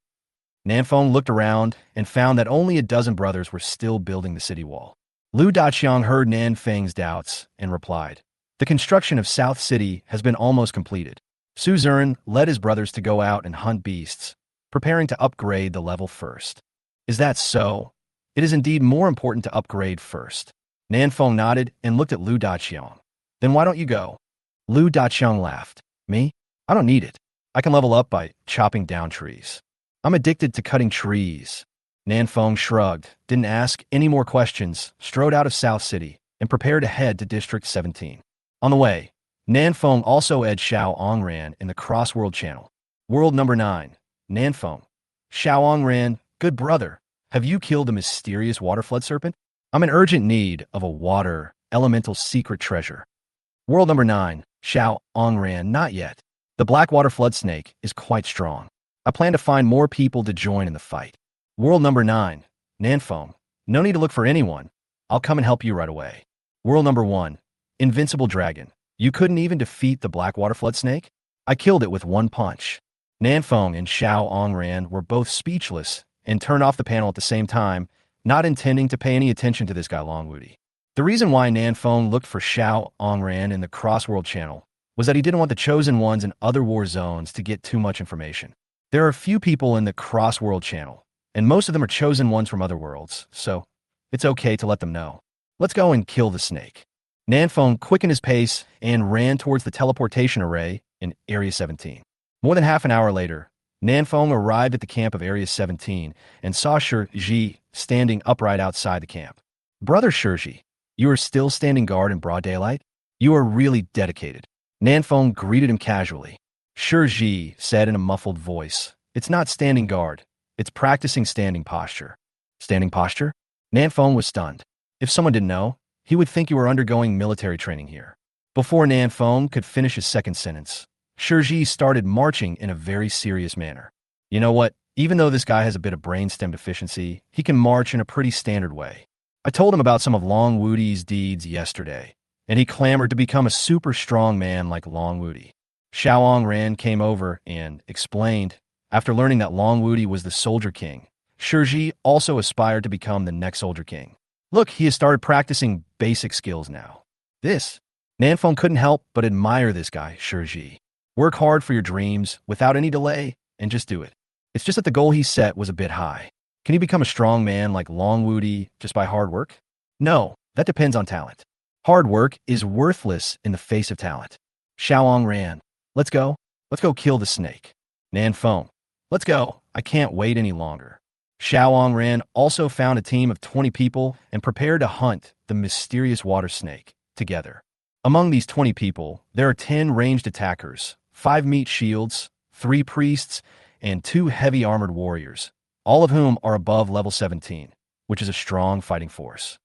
Nanfeng looked around and found that only a dozen brothers were still building the city wall. Lu Daqiang heard Nanfeng's doubts and replied, "The construction of South City has been almost completed." Su Zern led his brothers to go out and hunt beasts, preparing to upgrade the level first. Is that so? It is indeed more important to upgrade first. Nanfeng nodded and looked at Lu Daqiang. Then why don't you go? Lu Daqiang laughed. Me? I don't need it. I can level up by chopping down trees. I'm addicted to cutting trees. Nanfeng shrugged, didn't ask any more questions, strode out of South City, and prepared to head to District 17. On the way, Nanfeng also edged Xiao Ongran in the Crossworld channel. World number 9. Nanfeng. Xiao Ongran, good brother, have you killed the mysterious water flood serpent? I'm in urgent need of a water elemental secret treasure. World number 9. Xiao Ongran, not yet. The black water flood snake is quite strong. I plan to find more people to join in the fight. World number 9. Nanfeng. No need to look for anyone. I'll come and help you right away. World number 1. Invincible Dragon. You couldn't even defeat the black water flood snake? I killed it with one punch. Nanfeng and Xiao Ongran were both speechless and turned off the panel at the same time, not intending to pay any attention to this guy Longwoody. The reason why Nanfeng looked for Xiao Ongran in the Crossworld channel was that he didn't want the Chosen Ones in other war zones to get too much information. There are a few people in the Crossworld channel, and most of them are Chosen Ones from other worlds, so it's okay to let them know. Let's go and kill the snake. Nanfeng quickened his pace and ran towards the teleportation array in Area 17. More than half an hour later, Nanfeng arrived at the camp of Area 17 and saw Shiji standing upright outside the camp. Brother Shiji, you are still standing guard in broad daylight? You are really dedicated. Nanfeng greeted him casually. Shiji said in a muffled voice, "It's not standing guard. It's practicing standing posture." Standing posture? Nanfeng was stunned. If someone didn't know, he would think you were undergoing military training here. Before Nanfeng could finish his second sentence, Shiji started marching in a very serious manner. You know what? Even though this guy has a bit of brainstem deficiency, he can march in a pretty standard way. I told him about some of Long Woody's deeds yesterday, and he clamored to become a super strong man like Long Woody. Xiao Ongran came over and explained, after learning that Long Woody was the Soldier King, Shiji also aspired to become the next Soldier King. Look, he has started practicing basic skills now. Nanfeng couldn't help but admire this guy, Shiji. Work hard for your dreams without any delay and just do it. It's just that the goal he set was a bit high. Can he become a strong man like Long Woody just by hard work? No, that depends on talent. Hard work is worthless in the face of talent. Xiao Ongran, let's go. Let's go kill the snake. Nanfeng, let's go. I can't wait any longer. Xiao Ongran also found a team of 20 people and prepared to hunt the mysterious water snake together. Among these 20 people, there are 10 ranged attackers, 5 meat shields, 3 priests, and 2 heavy armored warriors, all of whom are above level 17, which is a strong fighting force.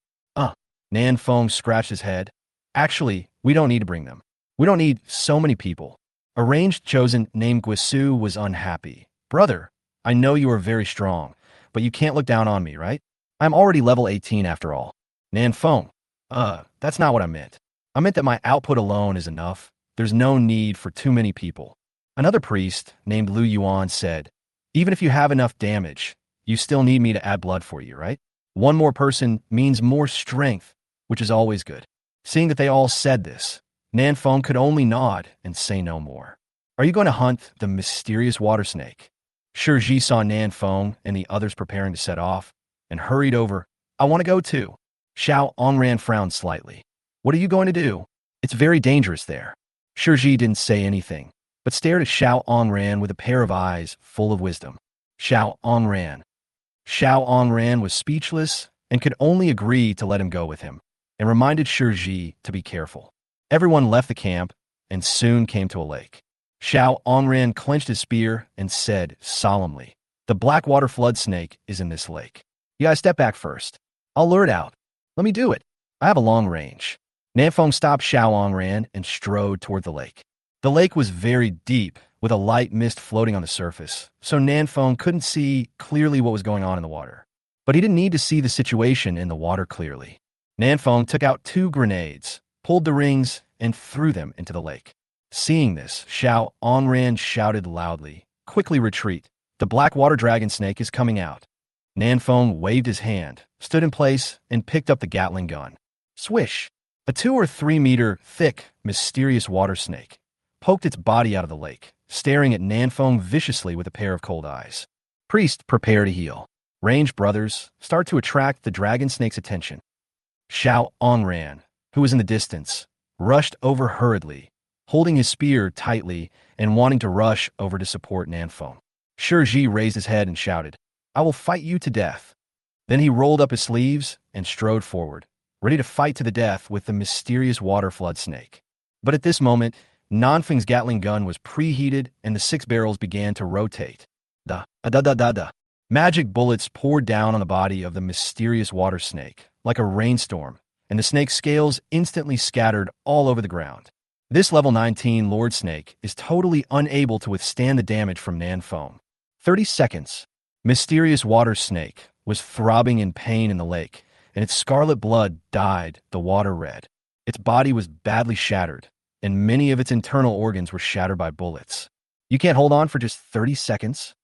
Nanfeng scratched his head. Actually, we don't need to bring them. We don't need so many people. A ranged chosen named Guisu was unhappy. Brother, I know you are very strong, but you can't look down on me, right? I'm already level 18 after all. Nanfeng, that's not what I meant. I meant that my output alone is enough. There's no need for too many people. Another priest named Lu Yuan said, even if you have enough damage, you still need me to add blood for you, right? One more person means more strength, which is always good. Seeing that they all said this, Nanfeng could only nod and say no more. Are you going to hunt the mysterious water snake? Shiji saw Nanfeng and the others preparing to set off and hurried over. I want to go too. Xiao Ongran frowned slightly. What are you going to do? It's very dangerous there. Shiji didn't say anything. but stared at Xiao Ongran with a pair of eyes full of wisdom. Xiao Ongran. Xiao Ongran was speechless and could only agree to let him go with him, and reminded Shiji to be careful. Everyone left the camp and soon came to a lake. Xiao Ongran clenched his spear and said solemnly, "The Blackwater flood snake is in this lake. You gotta step back first. I'll lure it out. Let me do it. I have a long range." Nanfeng stopped Xiao Ongran and strode toward the lake. The lake was very deep, with a light mist floating on the surface, so Nanfeng couldn't see clearly what was going on in the water. But he didn't need to see the situation in the water clearly. Nanfeng took out 2 grenades, pulled the rings, and threw them into the lake. Seeing this, Xiao Ongran shouted loudly, "Quickly retreat. The black water dragon snake is coming out." Nanfeng waved his hand, stood in place, and picked up the Gatling gun. Swish! A 2 or 3 meter thick, mysterious water snake poked its body out of the lake, staring at Nanfeng viciously with a pair of cold eyes. Priest, prepare to heal. Ranged brothers start to attract the dragon snake's attention. Xiao Ongran, who was in the distance, rushed over hurriedly, holding his spear tightly and wanting to rush over to support Nanfeng. Shiji raised his head and shouted, "I will fight you to death." Then he rolled up his sleeves and strode forward, ready to fight to the death with the mysterious water flood snake. But at this moment, Nanfeng's Gatling gun was preheated and the 6 barrels began to rotate. Da-da-da-da-da. Magic bullets poured down on the body of the mysterious water snake, like a rainstorm, and the snake's scales instantly scattered all over the ground. This level 19 Lord Snake is totally unable to withstand the damage from Nanfeng. 30 seconds. Mysterious water snake was throbbing in pain in the lake, and its scarlet blood dyed the water red. Its body was badly shattered, and many of its internal organs were shattered by bullets. You can't hold on for just 30 seconds?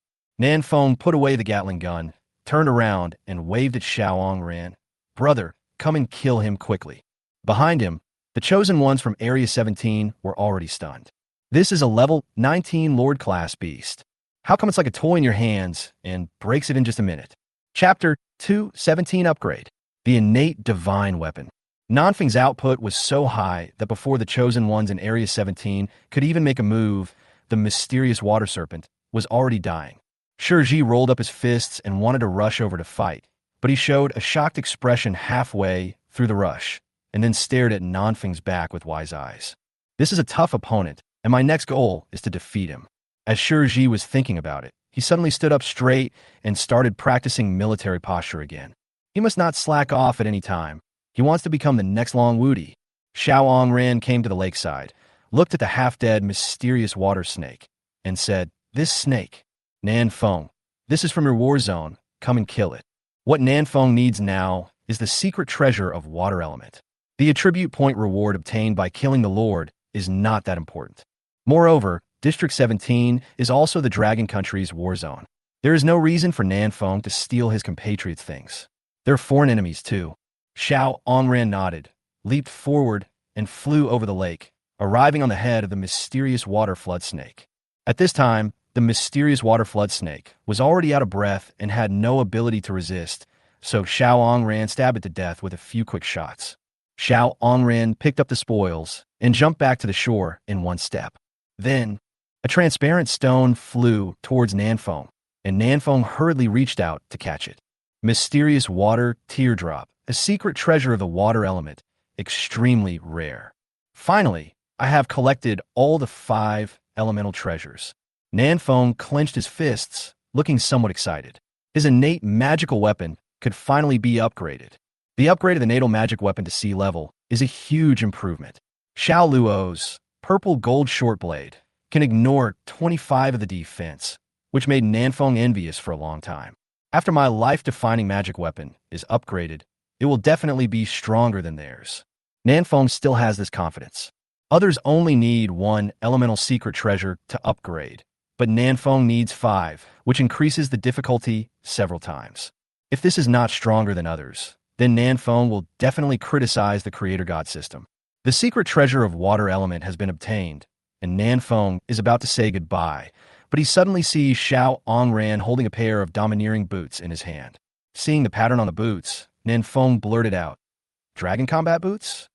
Nanfeng put away the Gatling gun, turned around, and waved at Xiao Ongran. "Brother, come and kill him quickly." Behind him, the chosen ones from Area 17 were already stunned. This is a level 19 Lord class beast. How come it's like a toy in your hands and breaks it in just a minute? Chapter 2:17 Upgrade. The innate divine weapon. Nanfeng's output was so high that before the chosen ones in Area 17 could even make a move, the mysterious water serpent was already dying. Shiji rolled up his fists and wanted to rush over to fight, but he showed a shocked expression halfway through the rush, and then stared at Nanfeng's back with wise eyes. This is a tough opponent, and my next goal is to defeat him. As Shiji was thinking about it, he suddenly stood up straight and started practicing military posture again. He must not slack off at any time. He wants to become the next Long Wudi. Xiao Ongran came to the lakeside, looked at the half-dead mysterious water snake, and said, "This snake, Nanfeng, this is from your war zone. Come and kill it." What Nanfeng needs now is the secret treasure of water element. The attribute point reward obtained by killing the Lord is not that important. Moreover, District 17 is also the Dragon Country's war zone. There is no reason for Nanfeng to steal his compatriots' things. They're foreign enemies too. Xiao Ongran nodded, leaped forward, and flew over the lake, arriving on the head of the mysterious water flood snake. At this time, the mysterious water flood snake was already out of breath and had no ability to resist, so Xiao Ongran stabbed it to death with a few quick shots. Xiao Ongran picked up the spoils and jumped back to the shore in one step. Then, a transparent stone flew towards Nanfeng, and Nanfeng hurriedly reached out to catch it. Mysterious water teardrop, a secret treasure of the water element, extremely rare. Finally, I have collected all the 5 elemental treasures. Nanfeng clenched his fists, looking somewhat excited. His innate magical weapon could finally be upgraded. The upgrade of the natal magic weapon to C level is a huge improvement. Xiao Luo's purple gold short blade can ignore 25 of the defense, which made Nanfeng envious for a long time. After my life-defining magic weapon is upgraded, it will definitely be stronger than theirs. Nanfeng still has this confidence. Others only need 1 elemental secret treasure to upgrade, but Nanfeng needs 5, which increases the difficulty several times. If this is not stronger than others, then Nanfeng will definitely criticize the Creator God system. The secret treasure of water element has been obtained, and Nanfeng is about to say goodbye, but he suddenly sees Xiao Ongran holding a pair of domineering boots in his hand. Seeing the pattern on the boots, Nanfeng blurted out, "Dragon combat boots?"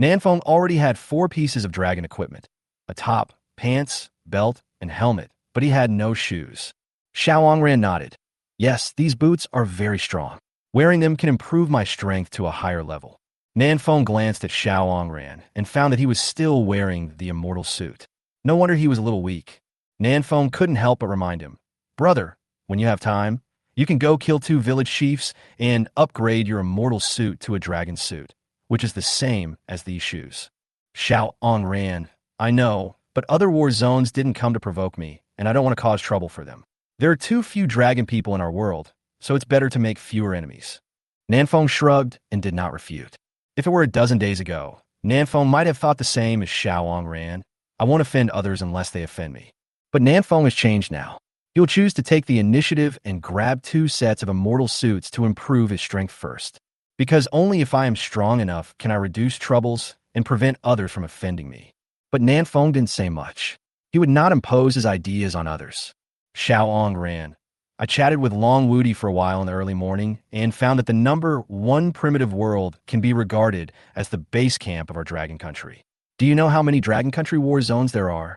Nanfeng already had 4 pieces of dragon equipment: a top, pants, belt, and helmet, but he had no shoes. Xiaoangran nodded. Yes, these boots are very strong. Wearing them can improve my strength to a higher level. Nanfeng glanced at Xiaoangran and found that he was still wearing the immortal suit. No wonder he was a little weak. Nanfeng couldn't help but remind him, Brother, when you have time, you can go kill 2 village chiefs and upgrade your immortal suit to a dragon suit, which is the same as these shoes. Xiaoangran, I know, but other war zones didn't come to provoke me, and I don't want to cause trouble for them. There are too few dragon people in our world, so it's better to make fewer enemies. Nanfeng shrugged and did not refute. If it were a dozen days ago, Nanfeng might have thought the same as Xiaoangran. I won't offend others unless they offend me. But Nanfeng has changed now. He will choose to take the initiative and grab 2 sets of immortal suits to improve his strength first. Because only if I am strong enough can I reduce troubles and prevent others from offending me. But Nanfeng didn't say much. He would not impose his ideas on others. Xiaoangran. I chatted with Long Wudi for a while in the early morning and found that the number 1 primitive world can be regarded as the base camp of our dragon country. Do you know how many dragon country war zones there are?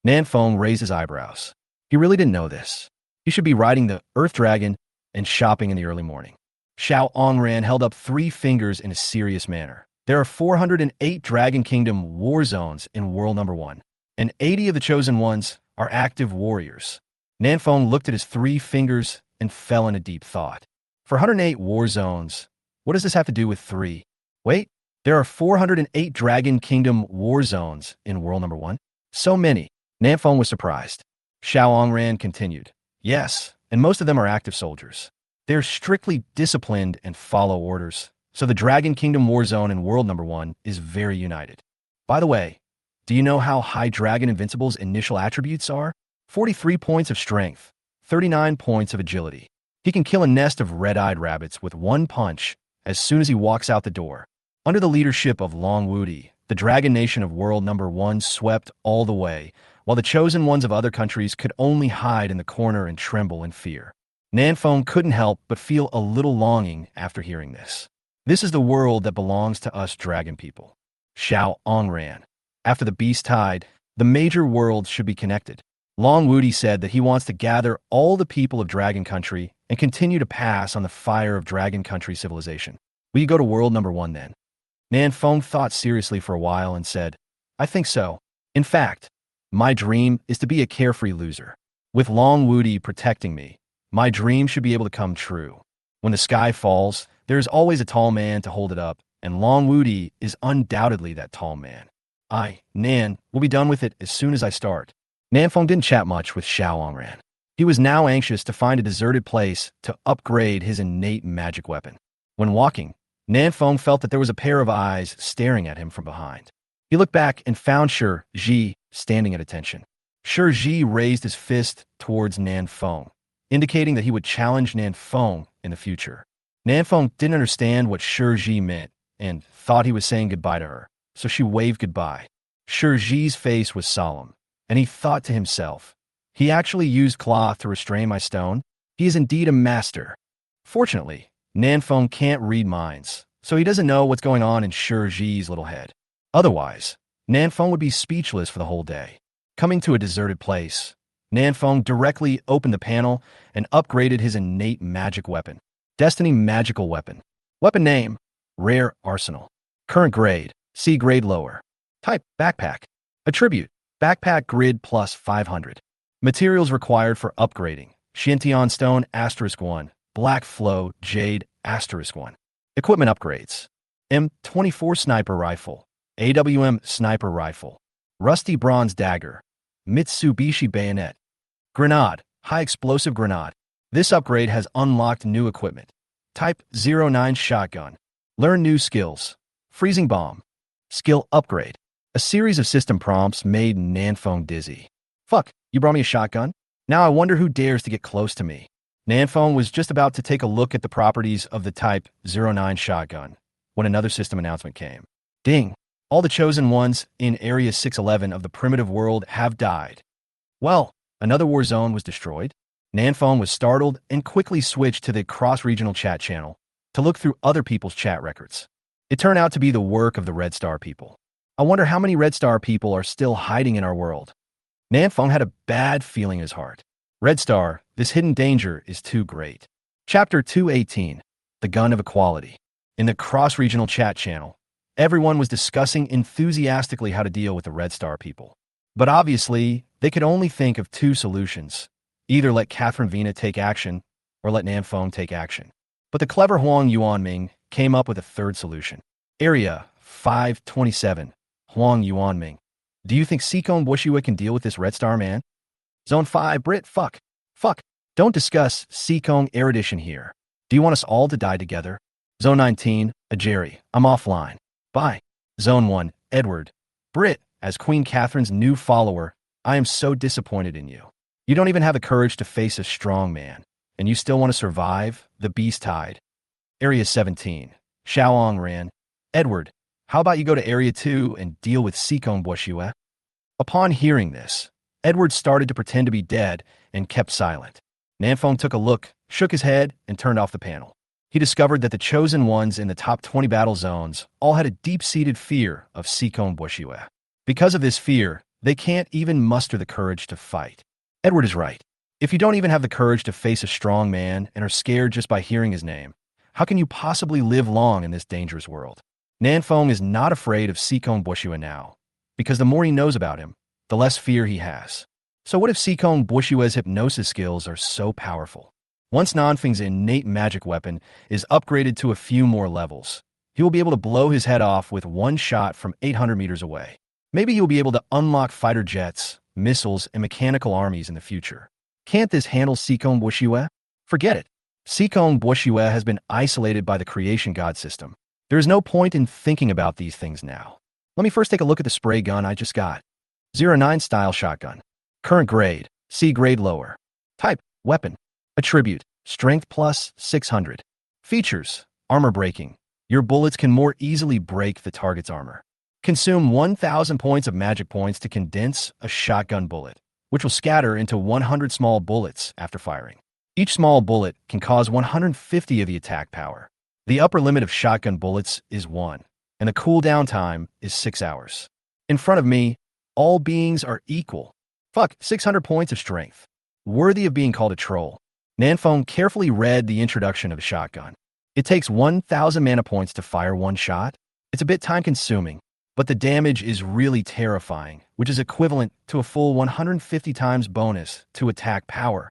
Nanfeng raised his eyebrows. He really didn't know this. He should be riding the Earth Dragon and shopping in the early morning. Xiaoangran held up 3 fingers in a serious manner. There are 408 Dragon Kingdom war zones in World Number 1, and 80 of the chosen ones are active warriors. Nanfeng looked at his 3 fingers and fell in a deep thought. For 108 war zones, what does this have to do with 3? Wait, there are 408 Dragon Kingdom war zones in World Number 1? So many. Nanfeng was surprised. Xiaoangran continued. Yes, and most of them are active soldiers. They're strictly disciplined and follow orders, so the Dragon Kingdom war zone in World Number 1 is very united. By the way, do you know how High Dragon Invincible's initial attributes are? 43 points of strength, 39 points of agility. He can kill a nest of red-eyed rabbits with 1 punch as soon as he walks out the door. Under the leadership of Long Wudi, the Dragon Nation of World Number 1 swept all the way, while the chosen ones of other countries could only hide in the corner and tremble in fear. Nanfeng couldn't help but feel a little longing after hearing this. This is the world that belongs to us dragon people. Xiaoangran. After the beast tide, the major worlds should be connected. Long Wudi said that he wants to gather all the people of Dragon Country and continue to pass on the fire of Dragon Country civilization. Will you go to World Number 1 then? Nanfeng thought seriously for a while and said, I think so. In fact, my dream is to be a carefree loser. With Long Wudi protecting me, my dream should be able to come true. When the sky falls, there is always a tall man to hold it up, and Long Wudi is undoubtedly that tall man. Nan, will be done with it as soon as I start. Nanfeng didn't chat much with Xiaoangran. He was now anxious to find a deserted place to upgrade his innate magic weapon. When walking, Nanfeng felt that there was a pair of eyes staring at him from behind. He looked back and found Shi Ji standing at attention. Shi Ji raised his fist towards Nanfeng, indicating that he would challenge Nanfeng in the future. Nanfeng didn't understand what Shi Ji meant and thought he was saying goodbye to her, so she waved goodbye. Shi Ji's face was solemn, and he thought to himself, he actually used cloth to restrain my stone? He is indeed a master. Fortunately, Nanfeng can't read minds, so he doesn't know what's going on in Shi Ji's little head. Otherwise, Nanfeng would be speechless for the whole day. Coming to a deserted place, Nanfeng directly opened the panel and upgraded his innate magic weapon. Destiny Magical Weapon. Weapon name, Rare Arsenal. Current grade, C grade lower. Type, Backpack. Attribute, Backpack grid plus 500. Materials required for upgrading, Shintian Stone *1, Black Flow Jade *1. Equipment upgrades, M24 Sniper Rifle, AWM Sniper Rifle, Rusty Bronze Dagger, Mitsubishi Bayonet, Grenade, High Explosive Grenade. This upgrade has unlocked new equipment. Type 09 Shotgun. Learn new skills. Freezing Bomb. Skill upgrade. A series of system prompts made Nanfeng dizzy. Fuck, you brought me a shotgun? Now I wonder who dares to get close to me. Nanfeng was just about to take a look at the properties of the Type 09 shotgun when another system announcement came. Ding! All the chosen ones in Area 611 of the primitive world have died. Well, another war zone was destroyed. Nanfeng was startled and quickly switched to the cross-regional chat channel to look through other people's chat records. It turned out to be the work of the Red Star people. I wonder how many Red Star people are still hiding in our world. Nanfeng had a bad feeling in his heart. Red Star, this hidden danger is too great. Chapter 218, The Gun of Equality. In the cross-regional chat channel, everyone was discussing enthusiastically how to deal with the Red Star people. But obviously, they could only think of two solutions. Either let Catherine Vina take action, or let Nanfeng take action. But the clever Huang Yuanming came up with a third solution. Area 527, Huang Yuanming. Do you think Seikong Bushiwa can deal with this Red Star man? Zone 5, Brit, fuck. Don't discuss Seikong erudition here. Do you want us all to die together? Zone 19, Ajeri, I'm offline. Bye. Zone 1, Edward. Brit, as Queen Catherine's new follower, I am so disappointed in you. You don't even have the courage to face a strong man, and you still want to survive the beast tide. Area 17, Shaoong ran. Edward, how about you go to Area 2 and deal with Seikong Bushiwa? Upon hearing this, Edward started to pretend to be dead and kept silent. Nanfeng took a look, shook his head, and turned off the panel. He discovered that the chosen ones in the top 20 battle zones all had a deep-seated fear of Seikong Bushiwa. Because of this fear, they can't even muster the courage to fight. Edward is right. If you don't even have the courage to face a strong man and are scared just by hearing his name, how can you possibly live long in this dangerous world? Nanfeng is not afraid of Seikong Bushiwa now, because the more he knows about him, the less fear he has. So what if Seikong Bushiwa's hypnosis skills are so powerful? Once Nanfeng's innate magic weapon is upgraded to a few more levels, he will be able to blow his head off with one shot from 800 meters away. Maybe he will be able to unlock fighter jets, missiles, and mechanical armies in the future. Can't this handle Seikong Bushiwa? Forget it. Seikong Bushiwa has been isolated by the creation god system. There is no point in thinking about these things now. Let me first take a look at the spray gun I just got. 09 style shotgun. Current grade, C grade lower. Type, weapon. Attribute, strength plus 600. Features, armor breaking. Your bullets can more easily break the target's armor. Consume 1,000 points of magic points to condense a shotgun bullet, which will scatter into 100 small bullets after firing. Each small bullet can cause 150 of the attack power. The upper limit of shotgun bullets is 1, and the cooldown time is 6 hours. In front of me, all beings are equal. 600 points of strength. Worthy of being called a troll. Nanfeng carefully read the introduction of a shotgun. It takes 1,000 mana points to fire one shot. It's a bit time-consuming, but the damage is really terrifying, which is equivalent to a full 150 times bonus to attack power.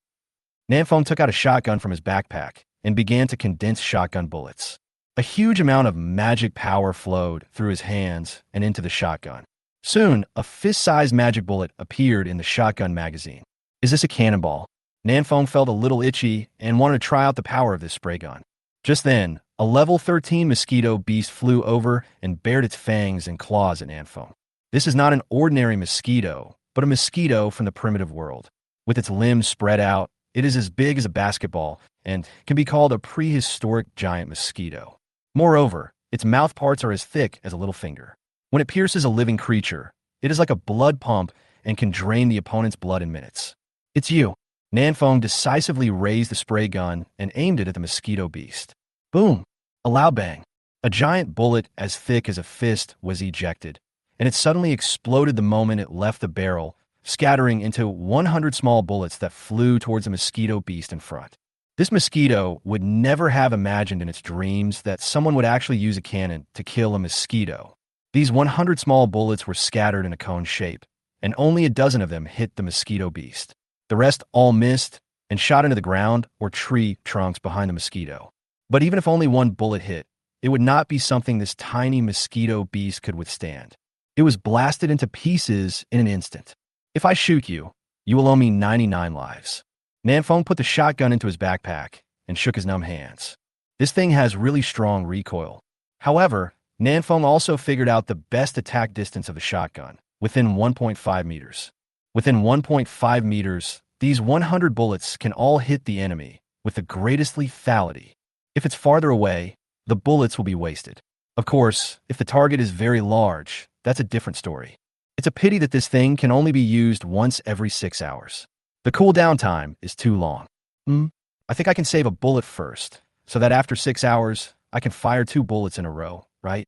Nanfeng took out a shotgun from his backpack and began to condense shotgun bullets. A huge amount of magic power flowed through his hands and into the shotgun. Soon, a fist-sized magic bullet appeared in the shotgun magazine. Is this a cannonball? Nanfeng felt a little itchy and wanted to try out the power of this spray gun. Just then, a level 13 mosquito beast flew over and bared its fangs and claws at Nanfeng. This is not an ordinary mosquito, but a mosquito from the primitive world. With its limbs spread out, it is as big as a basketball and can be called a prehistoric giant mosquito. Moreover, its mouth parts are as thick as a little finger. When it pierces a living creature, it is like a blood pump and can drain the opponent's blood in minutes. It's you. Nanfeng decisively raised the spray gun and aimed it at the mosquito beast. Boom! A loud bang. A giant bullet as thick as a fist was ejected, and it suddenly exploded the moment it left the barrel, scattering into 100 small bullets that flew towards the mosquito beast in front. This mosquito would never have imagined in its dreams that someone would actually use a cannon to kill a mosquito. These 100 small bullets were scattered in a cone shape, and only a dozen of them hit the mosquito beast. The rest all missed and shot into the ground or tree trunks behind the mosquito. But even if only one bullet hit, it would not be something this tiny mosquito beast could withstand. It was blasted into pieces in an instant. If I shoot you, you will owe me 99 lives. Nanfeng put the shotgun into his backpack and shook his numb hands. This thing has really strong recoil. However, Nanfeng also figured out the best attack distance of a shotgun, within 1.5 meters. Within 1.5 meters, these 100 bullets can all hit the enemy with the greatest lethality. If it's farther away, the bullets will be wasted. Of course, if the target is very large, that's a different story. It's a pity that this thing can only be used once every 6 hours. The cooldown time is too long. I think I can save a bullet first, so that after 6 hours, I can fire 2 bullets in a row, right?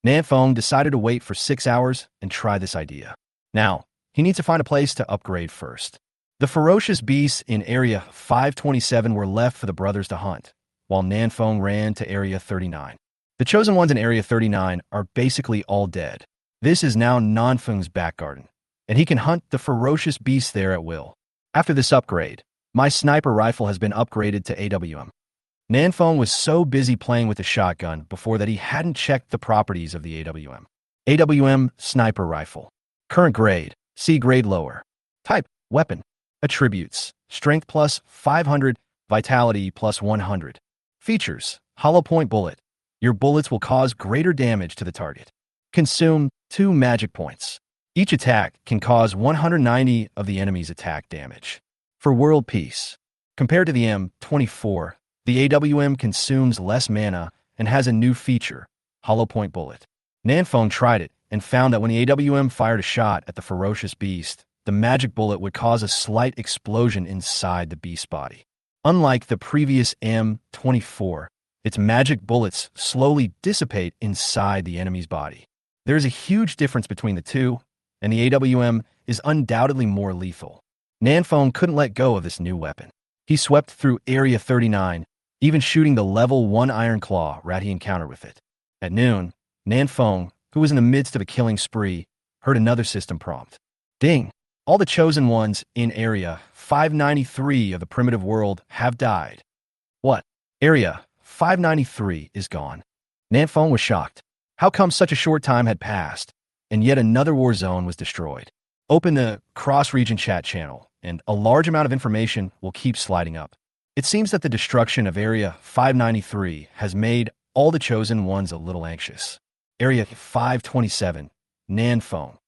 Nanfeng decided to wait for 6 hours and try this idea. Now, he needs to find a place to upgrade first. The ferocious beasts in Area 527 were left for the brothers to hunt, while Nanfeng ran to Area 39. The chosen ones in Area 39 are basically all dead. This is now Nanfeng's back garden, and he can hunt the ferocious beasts there at will. After this upgrade, my sniper rifle has been upgraded to AWM. Nanfeng was so busy playing with the shotgun before that he hadn't checked the properties of the AWM. AWM Sniper Rifle. Current grade, C grade lower. Type, weapon. Attributes, strength plus 500, vitality plus 100. Features, hollow point bullet. Your bullets will cause greater damage to the target. Consume 2 magic points. Each attack can cause 190 of the enemy's attack damage. For world peace, compared to the M24, the AWM consumes less mana and has a new feature, hollow point bullet. Nanfeng tried it and found that when the AWM fired a shot at the ferocious beast, the magic bullet would cause a slight explosion inside the beast's body. Unlike the previous M24, its magic bullets slowly dissipate inside the enemy's body. There is a huge difference between the two, and the AWM is undoubtedly more lethal. Nanfeng couldn't let go of this new weapon. He swept through Area 39, even shooting the level 1 Iron Claw rat he encountered with it. At noon, Nanfeng, who was in the midst of a killing spree, heard another system prompt. Ding! All the chosen ones in Area 593 of the primitive world have died. What? Area 593 is gone. Nanfeng was shocked. How come such a short time had passed, and yet another war zone was destroyed? Open the cross-region chat channel, and a large amount of information will keep sliding up. It seems that the destruction of Area 593 has made all the chosen ones a little anxious. Area 527, Nanfeng.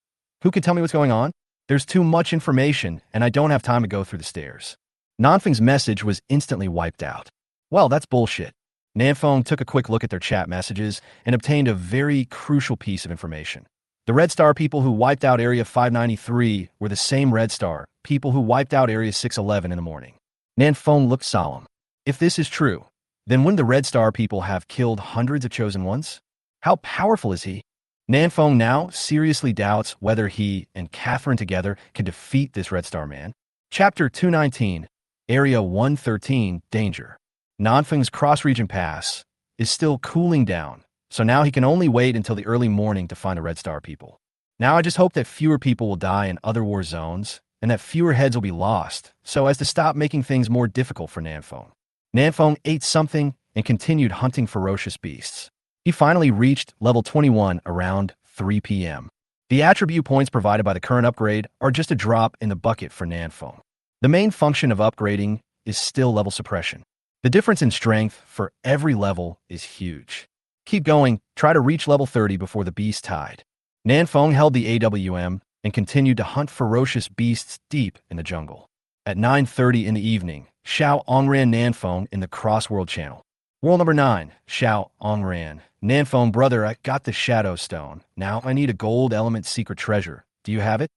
Who can tell me what's going on? There's too much information, and I don't have time to go through the stairs. Nanfeng's message was instantly wiped out. Well, that's bullshit. Nanfeng took a quick look at their chat messages and obtained a very crucial piece of information. The Red Star people who wiped out Area 593 were the same Red Star people who wiped out Area 611 in the morning. Nanfeng looked solemn. If this is true, then wouldn't the Red Star people have killed hundreds of chosen ones? How powerful is he? Nanfeng now seriously doubts whether he and Catherine together can defeat this Red Star man. Chapter 219, Area 113, Danger. Nanfeng's cross-region pass is still cooling down, so now he can only wait until the early morning to find the Red Star people. Now I just hope that fewer people will die in other war zones, and that fewer heads will be lost, so as to stop making things more difficult for Nanfeng. Nanfeng ate something and continued hunting ferocious beasts. He finally reached level 21 around 3 p.m. The attribute points provided by the current upgrade are just a drop in the bucket for Nanfeng. The main function of upgrading is still level suppression. The difference in strength for every level is huge. Keep going, try to reach level 30 before the beast tide. Nanfeng held the AWM and continued to hunt ferocious beasts deep in the jungle. At 9:30 in the evening, Xiao Ong ran Nanfeng in the Cross-World channel. World number 9, Xiao Ong ran. Nanfeng, brother, I got the Shadow Stone. Now I need a gold element secret treasure. Do you have it?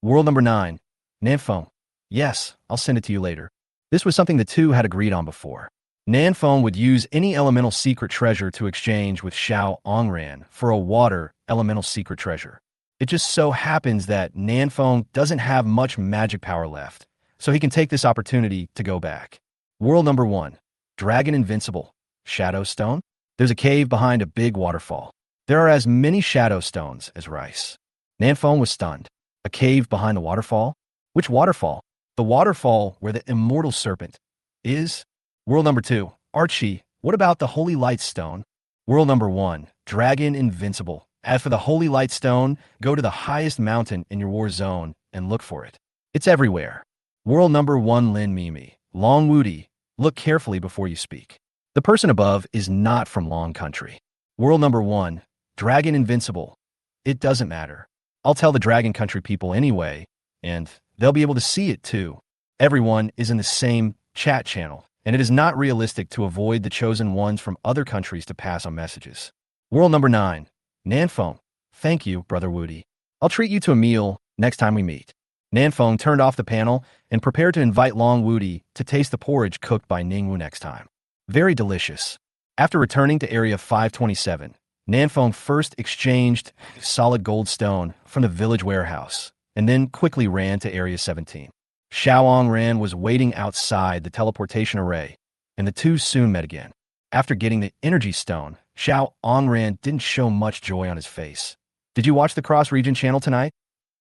World number 9, Nanfeng. Yes, I'll send it to you later. This was something the two had agreed on before. Nanfeng would use any elemental secret treasure to exchange with Xiao Ongran for a water elemental secret treasure. It just so happens that Nanfeng doesn't have much magic power left, so he can take this opportunity to go back. World number 1, Dragon Invincible, Shadow Stone. There's a cave behind a big waterfall. There are as many Shadow Stones as rice. Nanfeng was stunned. A cave behind the waterfall? Which waterfall? The waterfall where the immortal serpent is? World number 2, Archie. What about the Holy Light Stone? World number 1, Dragon Invincible. As for the Holy Light Stone, go to the highest mountain in your war zone and look for it. It's everywhere. World number 1, Lin Mimi. Long Woody. Look carefully before you speak. The person above is not from Long Country. World number 1, Dragon Invincible. It doesn't matter. I'll tell the Dragon Country people anyway, and they'll be able to see it too. Everyone is in the same chat channel, and it is not realistic to avoid the chosen ones from other countries to pass on messages. World number 9, Nanfeng. Thank you, Brother Woody. I'll treat you to a meal next time we meet. Nanfeng turned off the panel and prepared to invite Long Woody to taste the porridge cooked by Ningwu next time. Very delicious. After returning to Area 527, Nanfeng first exchanged solid gold stone from the village warehouse and then quickly ran to Area 17. Xiao Ran was waiting outside the teleportation array, and the two soon met again. After getting the energy stone, Xiao Ran didn't show much joy on his face. Did you watch the cross-region channel tonight?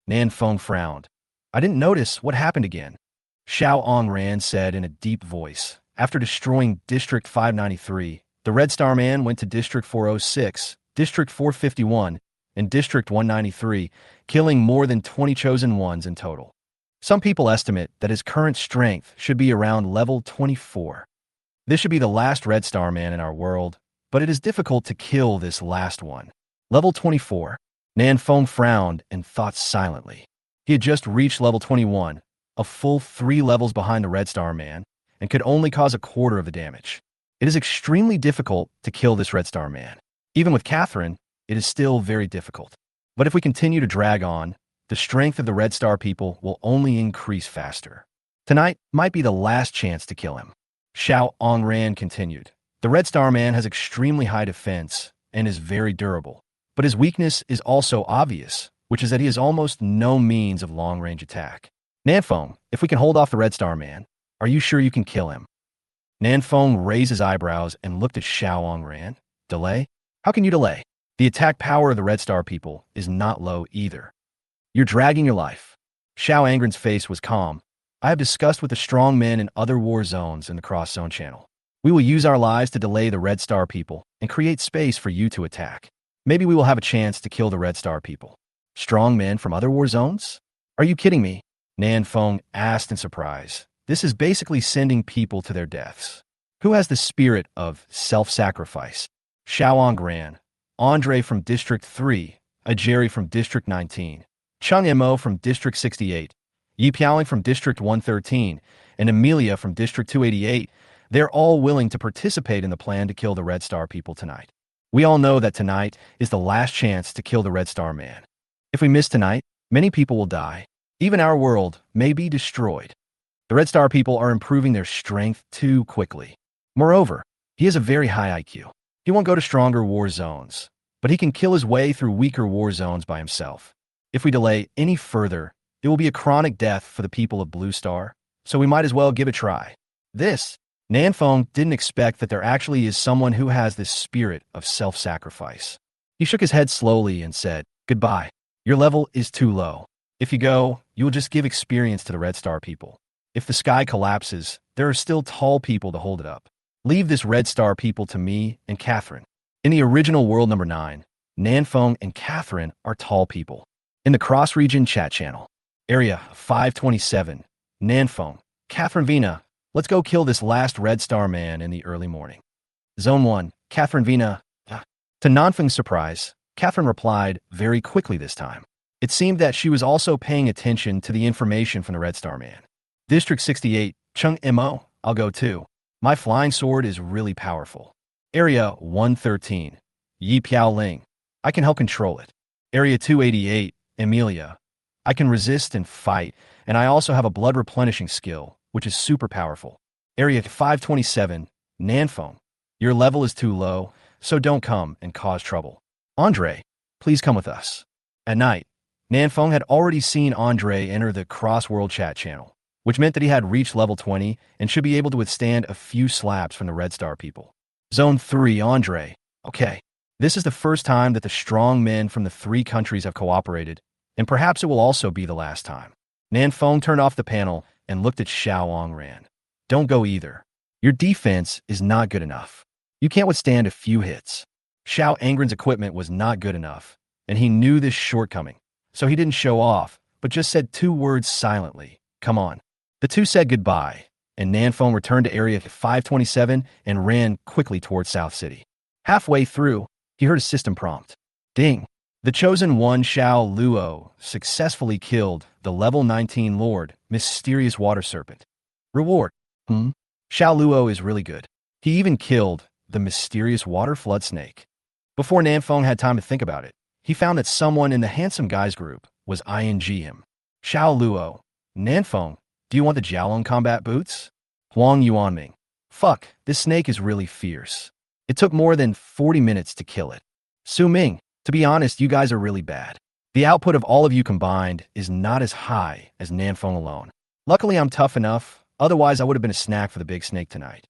Nan Feng frowned. I didn't notice what happened again. Xiao Ran said in a deep voice. After destroying District 593, the Red Star Man went to District 406, District 451, and District 193, killing more than 20 Chosen Ones in total. Some people estimate that his current strength should be around level 24. This should be the last Red Star Man in our world, but it is difficult to kill this last one. Level 24. Nan Feng frowned and thought silently. He had just reached level 21, a full 3 levels behind the Red Star Man, and could only cause a quarter of the damage. It is extremely difficult to kill this Red Star Man. Even with Catherine, it is still very difficult. But if we continue to drag on, the strength of the Red Star people will only increase faster. Tonight might be the last chance to kill him. Xiao Ran continued. The Red Star Man has extremely high defense and is very durable. But his weakness is also obvious, which is that he has almost no means of long-range attack. Nanfeng, if we can hold off the Red Star Man, are you sure you can kill him? Nanfeng raised his eyebrows and looked at Xiao Ran. Delay? How can you delay? The attack power of the Red Star people is not low either. You're dragging your life. Xiao Angren's face was calm. I have discussed with the strong men in other war zones in the cross-zone channel. We will use our lives to delay the Red Star people and create space for you to attack. Maybe we will have a chance to kill the Red Star people. Strong men from other war zones? Are you kidding me? Nanfeng asked in surprise. This is basically sending people to their deaths. Who has the spirit of self-sacrifice? Xiao Gran, Andre from District 3, Ajeri from District 19, Chung Mo from District 68, Yi Piaoling from District 113, and Amelia from District 288. They're all willing to participate in the plan to kill the Red Star people tonight. We all know that tonight is the last chance to kill the Red Star Man. If we miss tonight, many people will die. Even our world may be destroyed. The Red Star people are improving their strength too quickly. Moreover, he has a very high IQ. He won't go to stronger war zones, but he can kill his way through weaker war zones by himself. If we delay any further, it will be a chronic death for the people of Blue Star, so we might as well give it a try. Nanfeng didn't expect that there actually is someone who has this spirit of self-sacrifice. He shook his head slowly and said, Goodbye. Your level is too low. If you go, you will just give experience to the Red Star people. If the sky collapses, there are still tall people to hold it up. Leave this Red Star people to me and Catherine. In the original world number 9, Nanfeng and Catherine are tall people. In the cross-region chat channel, Area 527, Nanfeng, Catherine Vina, let's go kill this last Red Star Man in the early morning. Zone 1, Catherine Vina. To Nanfeng's surprise, Catherine replied very quickly this time. It seemed that she was also paying attention to the information from the Red Star Man. District 68, Chung Mo, I'll go too. My flying sword is really powerful. Area 113, Yi Piaoling, I can help control it. Area 288, Amelia, I can resist and fight, and I also have a blood replenishing skill, which is super powerful. Area 527, Nanfeng, your level is too low, so don't come and cause trouble. Andre, please come with us. At night, Nanfeng had already seen Andre enter the cross-world chat channel, which meant that he had reached level 20 and should be able to withstand a few slaps from the Red Star people. Zone 3, Andre. Okay, this is the first time that the strong men from the 3 countries have cooperated, and perhaps it will also be the last time. Nanfeng turned off the panel and looked at Xiao Ran. Don't go either. Your defense is not good enough. You can't withstand a few hits. Xiao Angren's equipment was not good enough, and he knew this shortcoming, so he didn't show off, but just said 2 words silently. Come on. The two said goodbye, and Nanfeng returned to Area 527 and ran quickly towards South City. Halfway through, he heard a system prompt. Ding. The Chosen One Xiao Luo successfully killed the level 19 Lord, Mysterious Water Serpent. Reward. Xiao Luo is really good. He even killed the Mysterious Water Flood Snake. Before Nanfeng had time to think about it, he found that someone in the Handsome Guys group was ING him. Xiao Luo. Nanfeng, do you want the Jiaolong combat boots? Huang Yuanming. Fuck, this snake is really fierce. It took more than 40 minutes to kill it. Su Ming, to be honest, you guys are really bad. The output of all of you combined is not as high as Nanfeng alone. Luckily, I'm tough enough, otherwise I would have been a snack for the big snake tonight.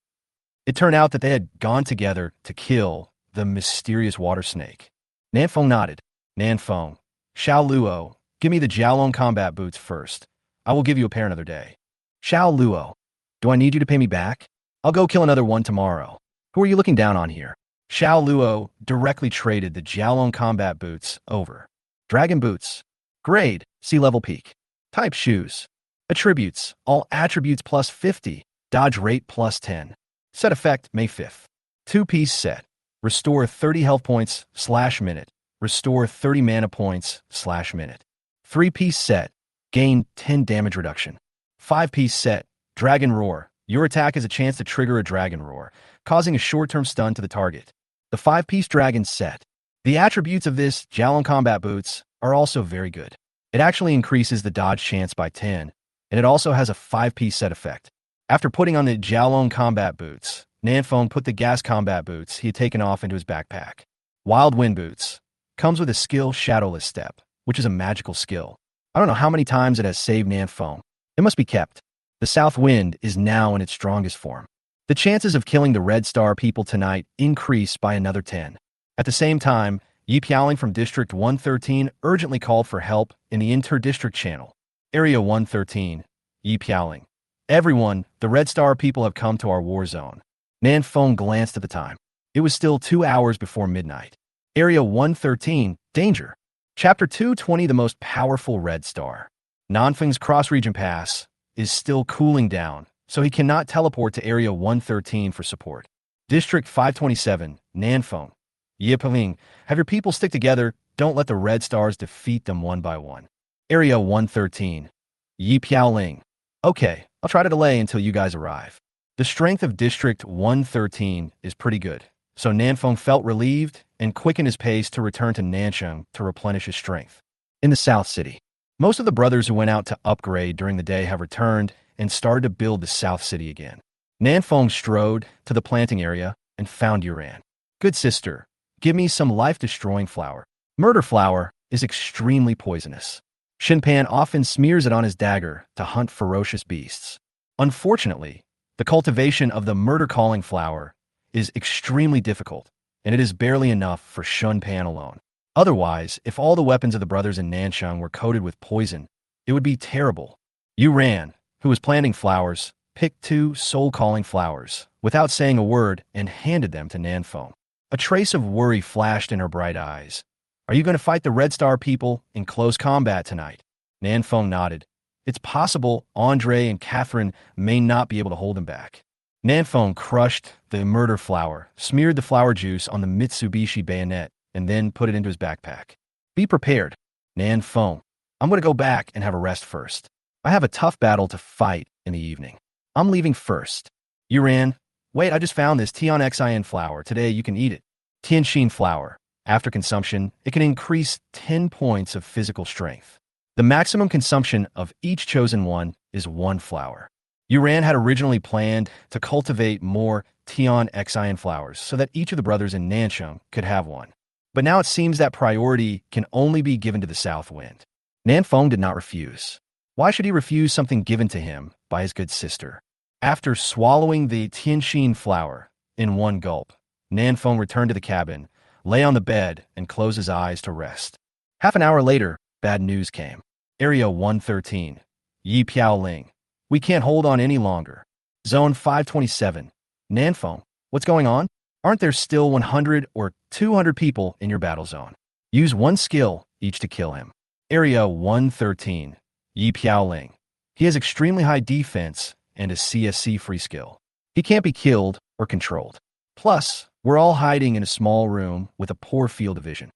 It turned out that they had gone together to kill the mysterious water snake. Nanfeng nodded. Nanfeng, Xiao Luo, give me the Jiaolong combat boots first. I will give you a pair another day. Xiao Luo, do I need you to pay me back? I'll go kill another one tomorrow. Who are you looking down on here? Xiao Luo directly traded the Jiaolong combat boots over. Dragon boots. Grade, sea-level peak. Type shoes. Attributes, all attributes plus 50. Dodge rate plus 10. Set effect May 5th. 2-piece set. Restore 30 health points / minute. Restore 30 mana points / minute. 3-piece set. Gain 10 damage reduction. 5-piece set. Dragon Roar. Your attack has a chance to trigger a Dragon Roar, causing a short-term stun to the target. The 5-piece Dragon set. The attributes of this Jiaolong combat boots are also very good. It actually increases the dodge chance by 10, and it also has a 5-piece set effect. After putting on the Jiaolong combat boots, Nanfeng put the gas combat boots he had taken off into his backpack. Wild Wind Boots. Comes with a skill Shadowless Step, which is a magical skill. I don't know how many times it has saved Nanfeng. It must be kept. The South Wind is now in its strongest form. The chances of killing the Red Star people tonight increase by another 10. At the same time, Yi Piaoling from District 113 urgently called for help in the inter-district channel. Area 113, Yi Piaoling. Everyone, the Red Star people have come to our war zone. Nanfeng glanced at the time. It was still 2 hours before midnight. Area 113, danger. Chapter 220, the most powerful Red Star. Nanfeng's cross-region pass is still cooling down, so he cannot teleport to Area 113 for support. District 527, Nanfeng. Yi Piaoling, have your people stick together. Don't let the Red Stars defeat them one by one. Area 113. Yi Piaoling. Okay, I'll try to delay until you guys arrive. The strength of District 113 is pretty good, so Nanfeng felt relieved and quickened his pace to return to Nancheng to replenish his strength. In the South City, most of the brothers who went out to upgrade during the day have returned and started to build the South City again. Nanfeng strode to the planting area and found Yuran. Good sister, give me some life-destroying flower. Murder flower is extremely poisonous. Shinpan often smears it on his dagger to hunt ferocious beasts. Unfortunately, the cultivation of the murder-calling flower is extremely difficult, and it is barely enough for Shunpan alone. Otherwise, if all the weapons of the brothers in Nancheng were coated with poison, it would be terrible. Yuran, who was planting flowers, picked 2 soul-calling flowers without saying a word and handed them to Nanfeng. A trace of worry flashed in her bright eyes. Are you going to fight the Red Star people in close combat tonight? Nanfeng nodded. It's possible Andre and Catherine may not be able to hold him back. Nanfeng crushed the murder flower, smeared the flower juice on the Mitsubishi bayonet, and then put it into his backpack. Be prepared. Nanfeng, I'm going to go back and have a rest first. I have a tough battle to fight in the evening. I'm leaving first. Yuran, wait, I just found this Tian Xin flower. Today you can eat it. Tianxin flower. After consumption, it can increase 10 points of physical strength. The maximum consumption of each chosen one is 1 flower. Yuran had originally planned to cultivate more Tian Xin flowers so that each of the brothers in Nancheng could have one. But now it seems that priority can only be given to the South Wind. Nanfeng did not refuse. Why should he refuse something given to him by his good sister? After swallowing the Tianxin flower in one gulp, Nanfeng returned to the cabin, lay on the bed, and closed his eyes to rest. Half an hour later, bad news came. Area 113. Yi Piaoling. We can't hold on any longer. Zone 527. Nanfeng, what's going on? Aren't there still 100 or 200 people in your battle zone? Use 1 skill each to kill him. Area 113. Yi Piaoling. He has extremely high defense and a CSC free skill. He can't be killed or controlled. Plus, we're all hiding in a small room with a poor field of vision.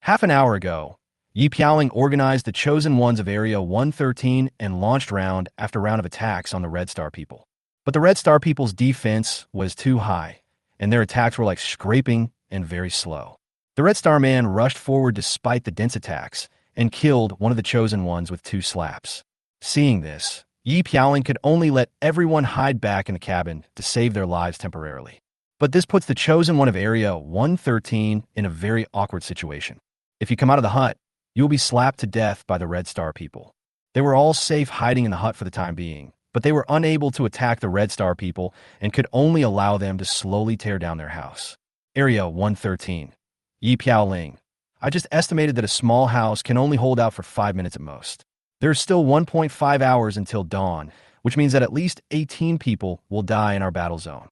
Half an hour ago, Yi Piaoling organized the chosen ones of Area 113 and launched round after round of attacks on the Red Star people. But the Red Star people's defense was too high, and their attacks were like scraping and very slow. The Red Star man rushed forward despite the dense attacks and killed one of the chosen ones with 2 slaps. Seeing this, Yi Piaoling could only let everyone hide back in the cabin to save their lives temporarily. But this puts the chosen one of Area 113 in a very awkward situation. If you come out of the hut, You will be slapped to death by the Red Star people. They were all safe hiding in the hut for the time being, but they were unable to attack the Red Star people and could only allow them to slowly tear down their house. Area 113. Yi Piaoling. I just estimated that a small house can only hold out for 5 minutes at most. There's still 1.5 hours until dawn, which means that at least 18 people will die in our battle zone.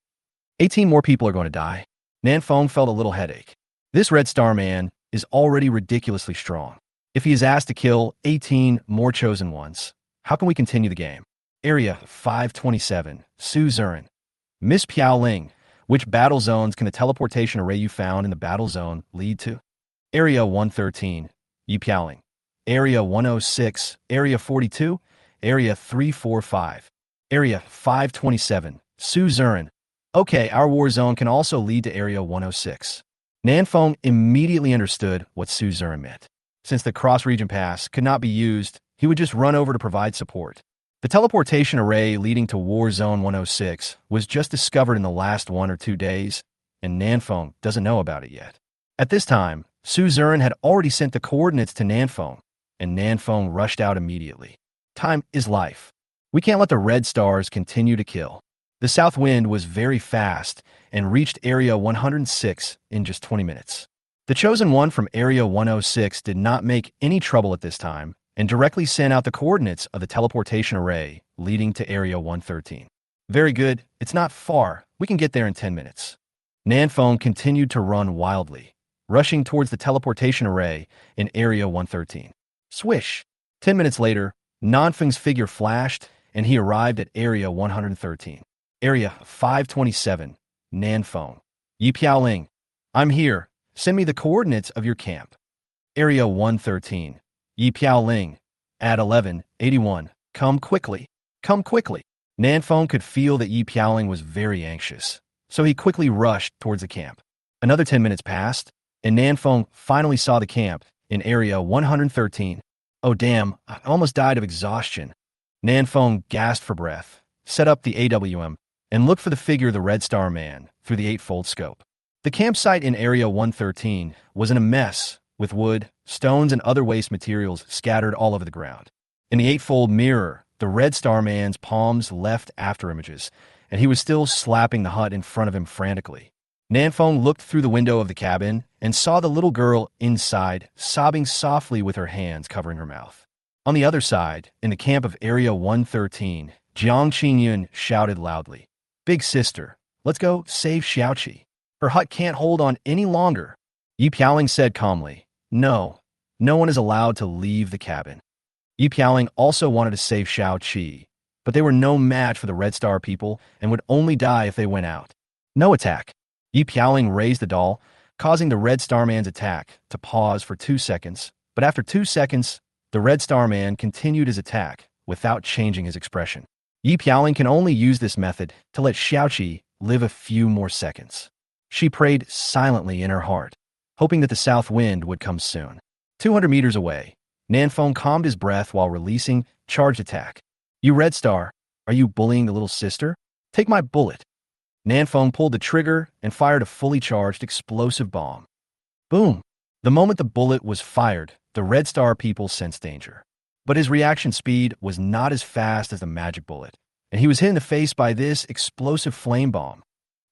18 more people are going to die. Nanfeng felt a little headache. This Red Star man is already ridiculously strong. If he is asked to kill 18 more chosen ones, how can we continue the game? Area 527, Su Zurin. Miss Piaoling, which battle zones can the teleportation array you found in the battle zone lead to? Area 113, Yi Piaoling. Area 106, Area 42, Area 345. Area 527, Su Zurin. Okay, our war zone can also lead to Area 106. Nanfeng immediately understood what Su Zurin meant. Since the cross-region pass could not be used, he would just run over to provide support. The teleportation array leading to War Zone 106 was just discovered in the last 1 or 2 days, and Nanfeng doesn't know about it yet. At this time, Su Zurin had already sent the coordinates to Nanfeng, and Nanfeng rushed out immediately. Time is life. We can't let the Red Stars continue to kill. The south wind was very fast and reached Area 106 in just 20 minutes. The chosen one from Area 106 did not make any trouble at this time and directly sent out the coordinates of the teleportation array leading to Area 113. Very good. It's not far. We can get there in 10 minutes. Nanfeng continued to run wildly, rushing towards the teleportation array in Area 113. Swish! 10 minutes later, Nanfeng's figure flashed and he arrived at Area 113. Area 527, Nanfeng. Yi Piaoling. I'm here. Send me the coordinates of your camp. Area 113. Yi Piaoling. At 1181. Come quickly. Come quickly. Nanfeng could feel that Yi Piaoling was very anxious, so he quickly rushed towards the camp. Another 10 minutes passed, and Nanfeng finally saw the camp in Area 113. Oh damn, I almost died of exhaustion. Nanfeng gasped for breath, set up the AWM, and looked for the figure of the Red Star Man through the 8-fold scope. The campsite in Area 113 was in a mess, with wood, stones, and other waste materials scattered all over the ground. In the 8-fold mirror, the Red Star Man's palms left after images, and he was still slapping the hut in front of him frantically. Nanfeng looked through the window of the cabin and saw the little girl inside, sobbing softly with her hands covering her mouth. On the other side, in the camp of Area 113, Jiang Qingyun shouted loudly, "Big sister, let's go save Xiaoqi. Her hut can't hold on any longer." Yi Piaoling said calmly, No one is allowed to leave the cabin. Yi Piaoling also wanted to save Xiaoqi, but they were no match for the Red Star people and would only die if they went out. No attack. Yi Piaoling raised the doll, causing the Red Star Man's attack to pause for 2 seconds, but after 2 seconds, the Red Star Man continued his attack without changing his expression. Yi Piaoling can only use this method to let Xiaoqi live a few more seconds. She prayed silently in her heart, hoping that the south wind would come soon. 200 meters away, Nanfeng calmed his breath while releasing charged attack. You Red Star, are you bullying the little sister? Take my bullet. Nanfeng pulled the trigger and fired a fully charged explosive bomb. Boom! The moment the bullet was fired, the Red Star people sensed danger. But his reaction speed was not as fast as the magic bullet, and he was hit in the face by this explosive flame bomb.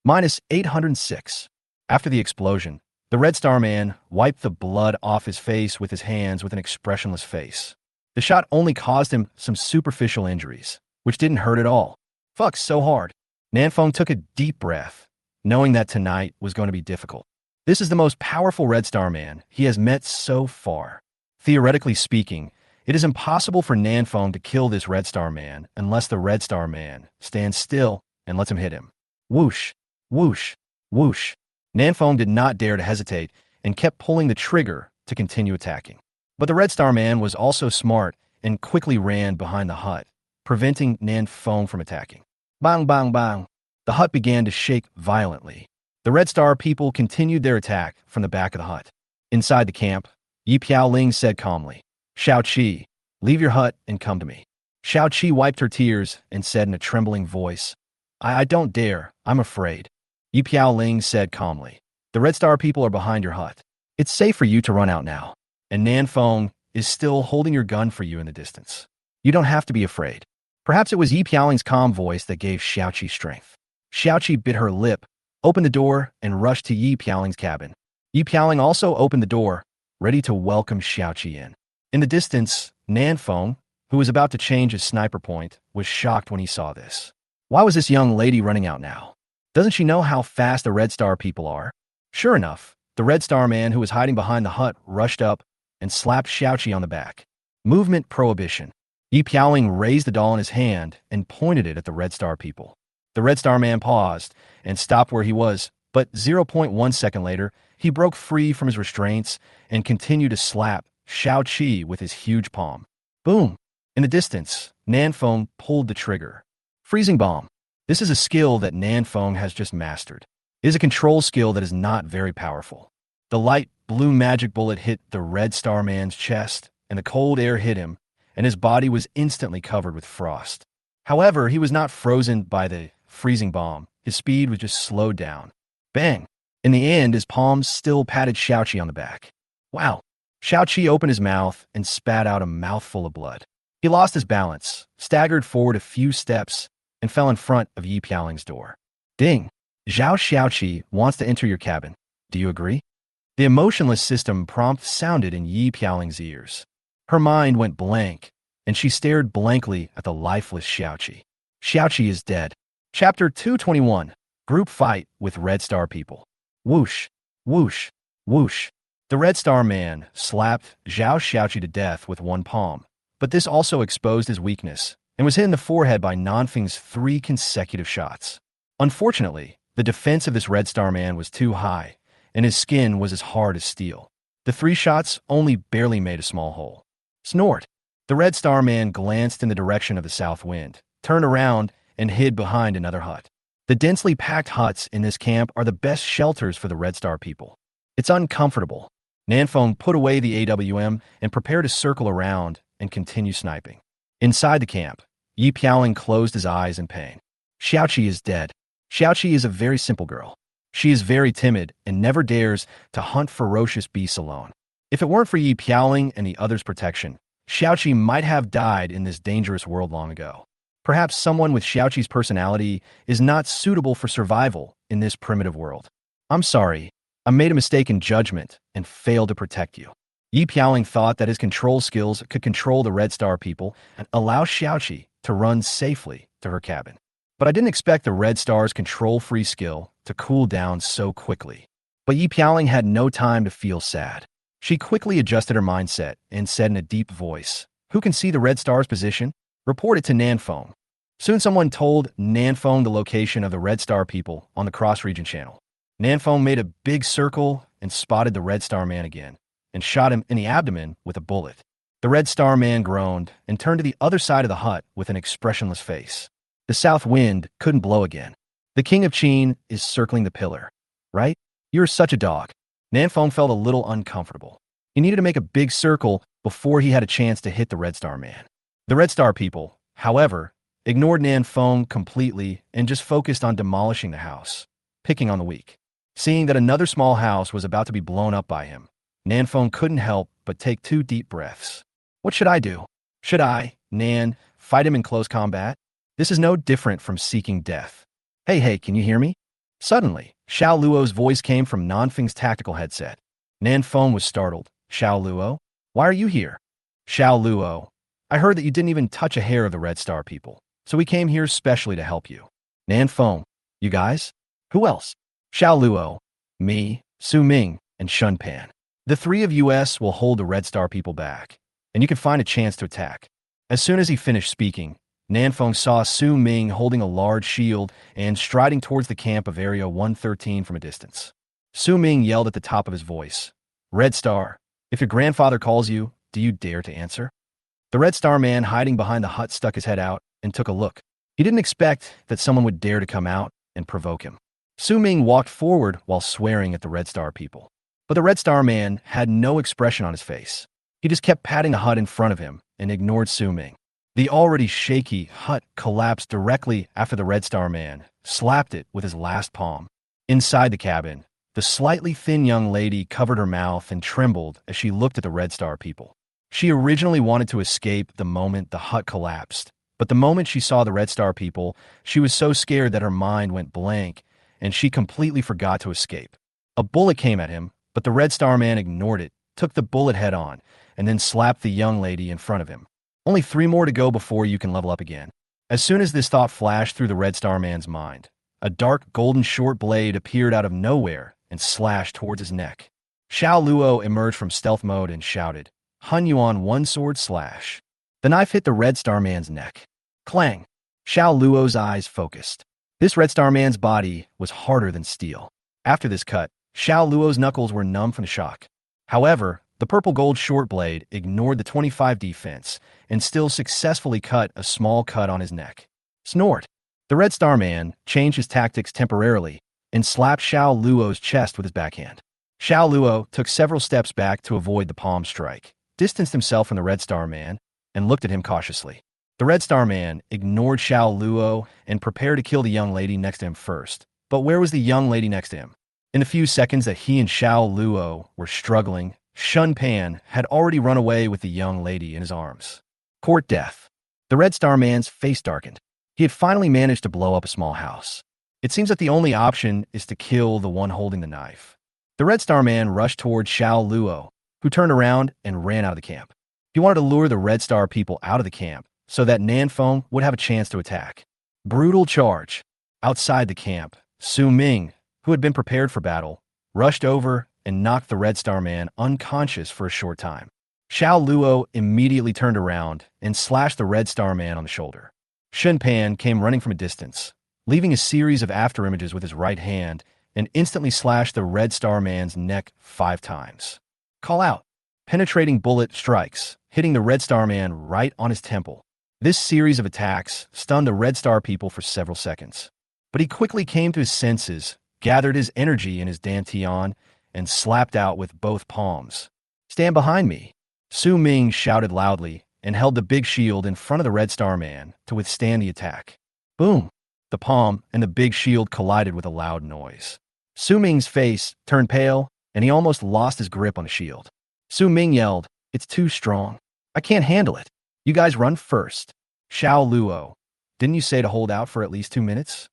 Minus 806. After the explosion, the Red Star Man wiped the blood off his face with his hands with an expressionless face. The shot only caused him some superficial injuries, which didn't hurt at all. Fuck so hard. Nanfeng took a deep breath, knowing that tonight was going to be difficult. This is the most powerful Red Star Man he has met so far. Theoretically speaking, it is impossible for Nanfeng to kill this Red Star Man unless the Red Star Man stands still and lets him hit him. Whoosh, whoosh, whoosh. Nanfeng did not dare to hesitate and kept pulling the trigger to continue attacking. But the Red Star Man was also smart and quickly ran behind the hut, preventing Nanfeng from attacking. Bang, bang, bang. The hut began to shake violently. The Red Star people continued their attack from the back of the hut. Inside the camp, Yi Piaoling said calmly, Xiaoqi, leave your hut and come to me. Xiaoqi wiped her tears and said in a trembling voice, I don't dare. I'm afraid. Yi Piaoling said calmly, the Red Star people are behind your hut. It's safe for you to run out now. And Nanfeng is still holding your gun for you in the distance. You don't have to be afraid. Perhaps it was Yi Piaoling's calm voice that gave Xiaoqi strength. Xiaoqi bit her lip, opened the door, and rushed to Yi Piaoling's cabin. Yi Piaoling also opened the door, ready to welcome Xiaoqi in. In the distance, Nanfeng, who was about to change his sniper point, was shocked when he saw this. Why was this young lady running out now? Doesn't she know how fast the Red Star people are? Sure enough, the Red Star man who was hiding behind the hut rushed up and slapped Xiaoqi on the back. Movement prohibition. Yi Piaoling raised the doll in his hand and pointed it at the Red Star people. The Red Star man paused and stopped where he was, but 0.1 second later, he broke free from his restraints and continued to slap Xiaoqi with his huge palm. Boom! In the distance, Nanfeng pulled the trigger. Freezing bomb. This is a skill that Nanfeng has just mastered. It is a control skill that is not very powerful. The light blue magic bullet hit the Red Star man's chest, and the cold air hit him, and his body was instantly covered with frost. However, he was not frozen by the freezing bomb. His speed was just slowed down. Bang! In the end, his palms still patted Xiaoqi on the back. Wow! Xiaoqi opened his mouth and spat out a mouthful of blood. He lost his balance, staggered forward a few steps, and fell in front of Yi Piaoling's door. Ding! Zhao Xiaoqi wants to enter your cabin. Do you agree? The emotionless system prompt sounded in Yi Piaoling's ears. Her mind went blank, and she stared blankly at the lifeless Xiaoqi. Xiaoqi is dead. Chapter 221. Group Fight with Red Star People. Whoosh, whoosh, whoosh. The Red Star man slapped Zhao Xiaoqi to death with one palm, but this also exposed his weakness and was hit in the forehead by Nanfeng's 3 consecutive shots. Unfortunately, the defense of this Red Star man was too high, and his skin was as hard as steel. The 3 shots only barely made a small hole. Snort! The Red Star man glanced in the direction of the south wind, turned around, and hid behind another hut. The densely packed huts in this camp are the best shelters for the Red Star people. It's uncomfortable. Nanfeng put away the AWM and prepared to circle around and continue sniping. Inside the camp, Yi Piaoling closed his eyes in pain. Xiaoqi is dead. Xiaoqi is a very simple girl. She is very timid and never dares to hunt ferocious beasts alone. If it weren't for Yi Piaoling and the others' protection, Xiaoqi might have died in this dangerous world long ago. Perhaps someone with Xiaoqi's personality is not suitable for survival in this primitive world. I'm sorry, I made a mistake in judgment and failed to protect you. Yi Piaoling thought that his control skills could control the Red Star people and allow Xiaoqi to run safely to her cabin. But I didn't expect the Red Star's control-free skill to cool down so quickly. But Yi Piaoling had no time to feel sad. She quickly adjusted her mindset and said in a deep voice, "Who can see the Red Star's position? Report it to Nanfeng." Soon someone told Nanfeng the location of the Red Star people on the cross-region channel. Nanfeng made a big circle and spotted the Red Star man again, and shot him in the abdomen with a bullet. The Red Star man groaned and turned to the other side of the hut with an expressionless face. The south wind couldn't blow again. The King of Qin is circling the pillar, right? You're such a dog. Nanfeng felt a little uncomfortable. He needed to make a big circle before he had a chance to hit the Red Star man. The Red Star people, however, ignored Nanfeng completely and just focused on demolishing the house, picking on the weak. Seeing that another small house was about to be blown up by him, Nanfeng couldn't help but take 2 deep breaths. What should I do? Should I, Nan, fight him in close combat? This is no different from seeking death. Hey, can you hear me? Suddenly, Xiao Luo's voice came from Nanfeng's tactical headset. Nanfeng was startled. Xiao Luo? Why are you here? Xiao Luo, I heard that you didn't even touch a hair of the Red Star people, so we came here specially to help you. Nanfeng, you guys? Who else? Xiao Luo, me, Su Ming, and Shun Pan. The 3 of us will hold the Red Star people back, and you can find a chance to attack. As soon as he finished speaking, Nanfeng saw Su Ming holding a large shield and striding towards the camp of Area 113 from a distance. Su Ming yelled at the top of his voice, "Red Star, if your grandfather calls you, do you dare to answer?" The Red Star man hiding behind the hut stuck his head out and took a look. He didn't expect that someone would dare to come out and provoke him. Su Ming walked forward while swearing at the Red Star people. But the Red Star man had no expression on his face. He just kept patting the hut in front of him and ignored Su Ming. The already shaky hut collapsed directly after the Red Star man slapped it with his last palm. Inside the cabin, the slightly thin young lady covered her mouth and trembled as she looked at the Red Star people. She originally wanted to escape the moment the hut collapsed, but the moment she saw the Red Star people, she was so scared that her mind went blank, and she completely forgot to escape. A bullet came at him, but the Red Star man ignored it, took the bullet head on, and then slapped the young lady in front of him. Only 3 more to go before you can level up again. As soon as this thought flashed through the Red Star man's mind, a dark golden short blade appeared out of nowhere and slashed towards his neck. Xiao Luo emerged from stealth mode and shouted, "Hun Yuan one sword slash." The knife hit the Red Star man's neck. Clang! Xiao Luo's eyes focused. This Red Star man's body was harder than steel. After this cut, Xiao Luo's knuckles were numb from the shock. However, the purple gold short blade ignored the 25 defense and still successfully cut a small cut on his neck. Snort! The Red Star man changed his tactics temporarily and slapped Xiao Luo's chest with his backhand. Xiao Luo took several steps back to avoid the palm strike, distanced himself from the Red Star man, and looked at him cautiously. The Red Star man ignored Xiao Luo and prepared to kill the young lady next to him first. But where was the young lady next to him? In the few seconds that he and Xiao Luo were struggling, Shun Pan had already run away with the young lady in his arms. Court death. The Red Star man's face darkened. He had finally managed to blow up a small house. It seems that the only option is to kill the one holding the knife. The Red Star man rushed toward Xiao Luo, who turned around and ran out of the camp. He wanted to lure the Red Star people out of the camp so that Nanfeng would have a chance to attack. Brutal charge. Outside the camp, Su Ming, who had been prepared for battle, rushed over and knocked the Red Star man unconscious for a short time. Xiao Luo immediately turned around and slashed the Red Star man on the shoulder. Shun Pan came running from a distance, leaving a series of afterimages with his right hand, and instantly slashed the Red Star man's neck 5 times. Call out. Penetrating bullet strikes, hitting the Red Star man right on his temple. This series of attacks stunned the Red Star people for several seconds. But he quickly came to his senses, gathered his energy in his dantian, and slapped out with both palms. Stand behind me. Su Ming shouted loudly and held the big shield in front of the Red Star man to withstand the attack. Boom! The palm and the big shield collided with a loud noise. Su Ming's face turned pale, and he almost lost his grip on the shield. Su Ming yelled, "It's too strong. I can't handle it. You guys run first." Xiao Luo, didn't you say to hold out for at least 2 minutes?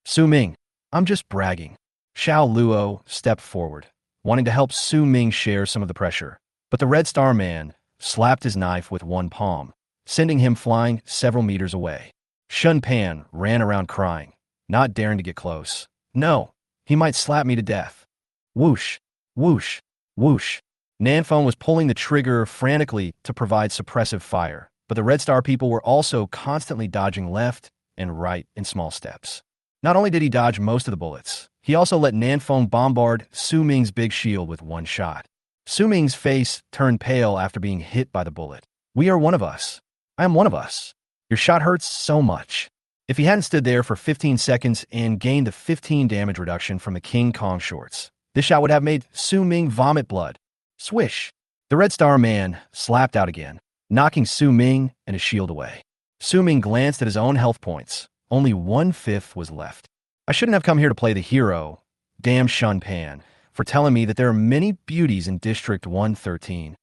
Su Ming, I'm just bragging. Xiao Luo stepped forward, wanting to help Su Ming share some of the pressure. But the Red Star man slapped his knife with one palm, sending him flying several meters away. Shun Pan ran around crying, not daring to get close. No, he might slap me to death. Whoosh, whoosh, whoosh. Nanfeng was pulling the trigger frantically to provide suppressive fire, but the Red Star people were also constantly dodging left and right in small steps. Not only did he dodge most of the bullets, he also let Nanfeng bombard Su Ming's big shield with one shot. Su Ming's face turned pale after being hit by the bullet. We are one of us. I am one of us. Your shot hurts so much. If he hadn't stood there for 15 seconds and gained the 15 damage reduction from the King Kong shorts, this shot would have made Su Ming vomit blood. Swish! The Red Star man slapped out again, knocking Su Ming and his shield away. Su Ming glanced at his own health points. Only 1/5 was left. I shouldn't have come here to play the hero. Damn Shun Pan for telling me that there are many beauties in District 113.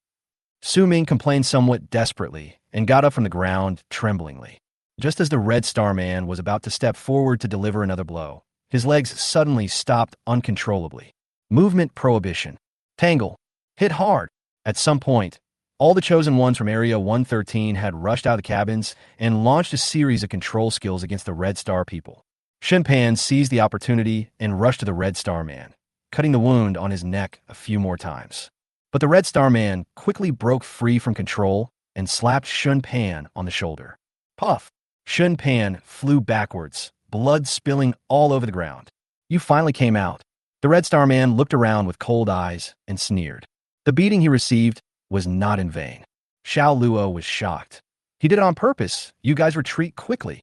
Su Ming complained somewhat desperately and got up from the ground tremblingly. Just as the Red Star man was about to step forward to deliver another blow, his legs suddenly stopped uncontrollably. Movement prohibition. Tangle. Hit hard. At some point, all the chosen ones from Area 113 had rushed out of the cabins and launched a series of control skills against the Red Star people. Shun Pan seized the opportunity and rushed to the Red Star man, cutting the wound on his neck a few more times. But the Red Star man quickly broke free from control and slapped Shun Pan on the shoulder. Puff! Shun Pan flew backwards, blood spilling all over the ground. You finally came out. The Red Star man looked around with cold eyes and sneered. The beating he received was not in vain. Xiao Luo was shocked. He did it on purpose. You guys retreat quickly.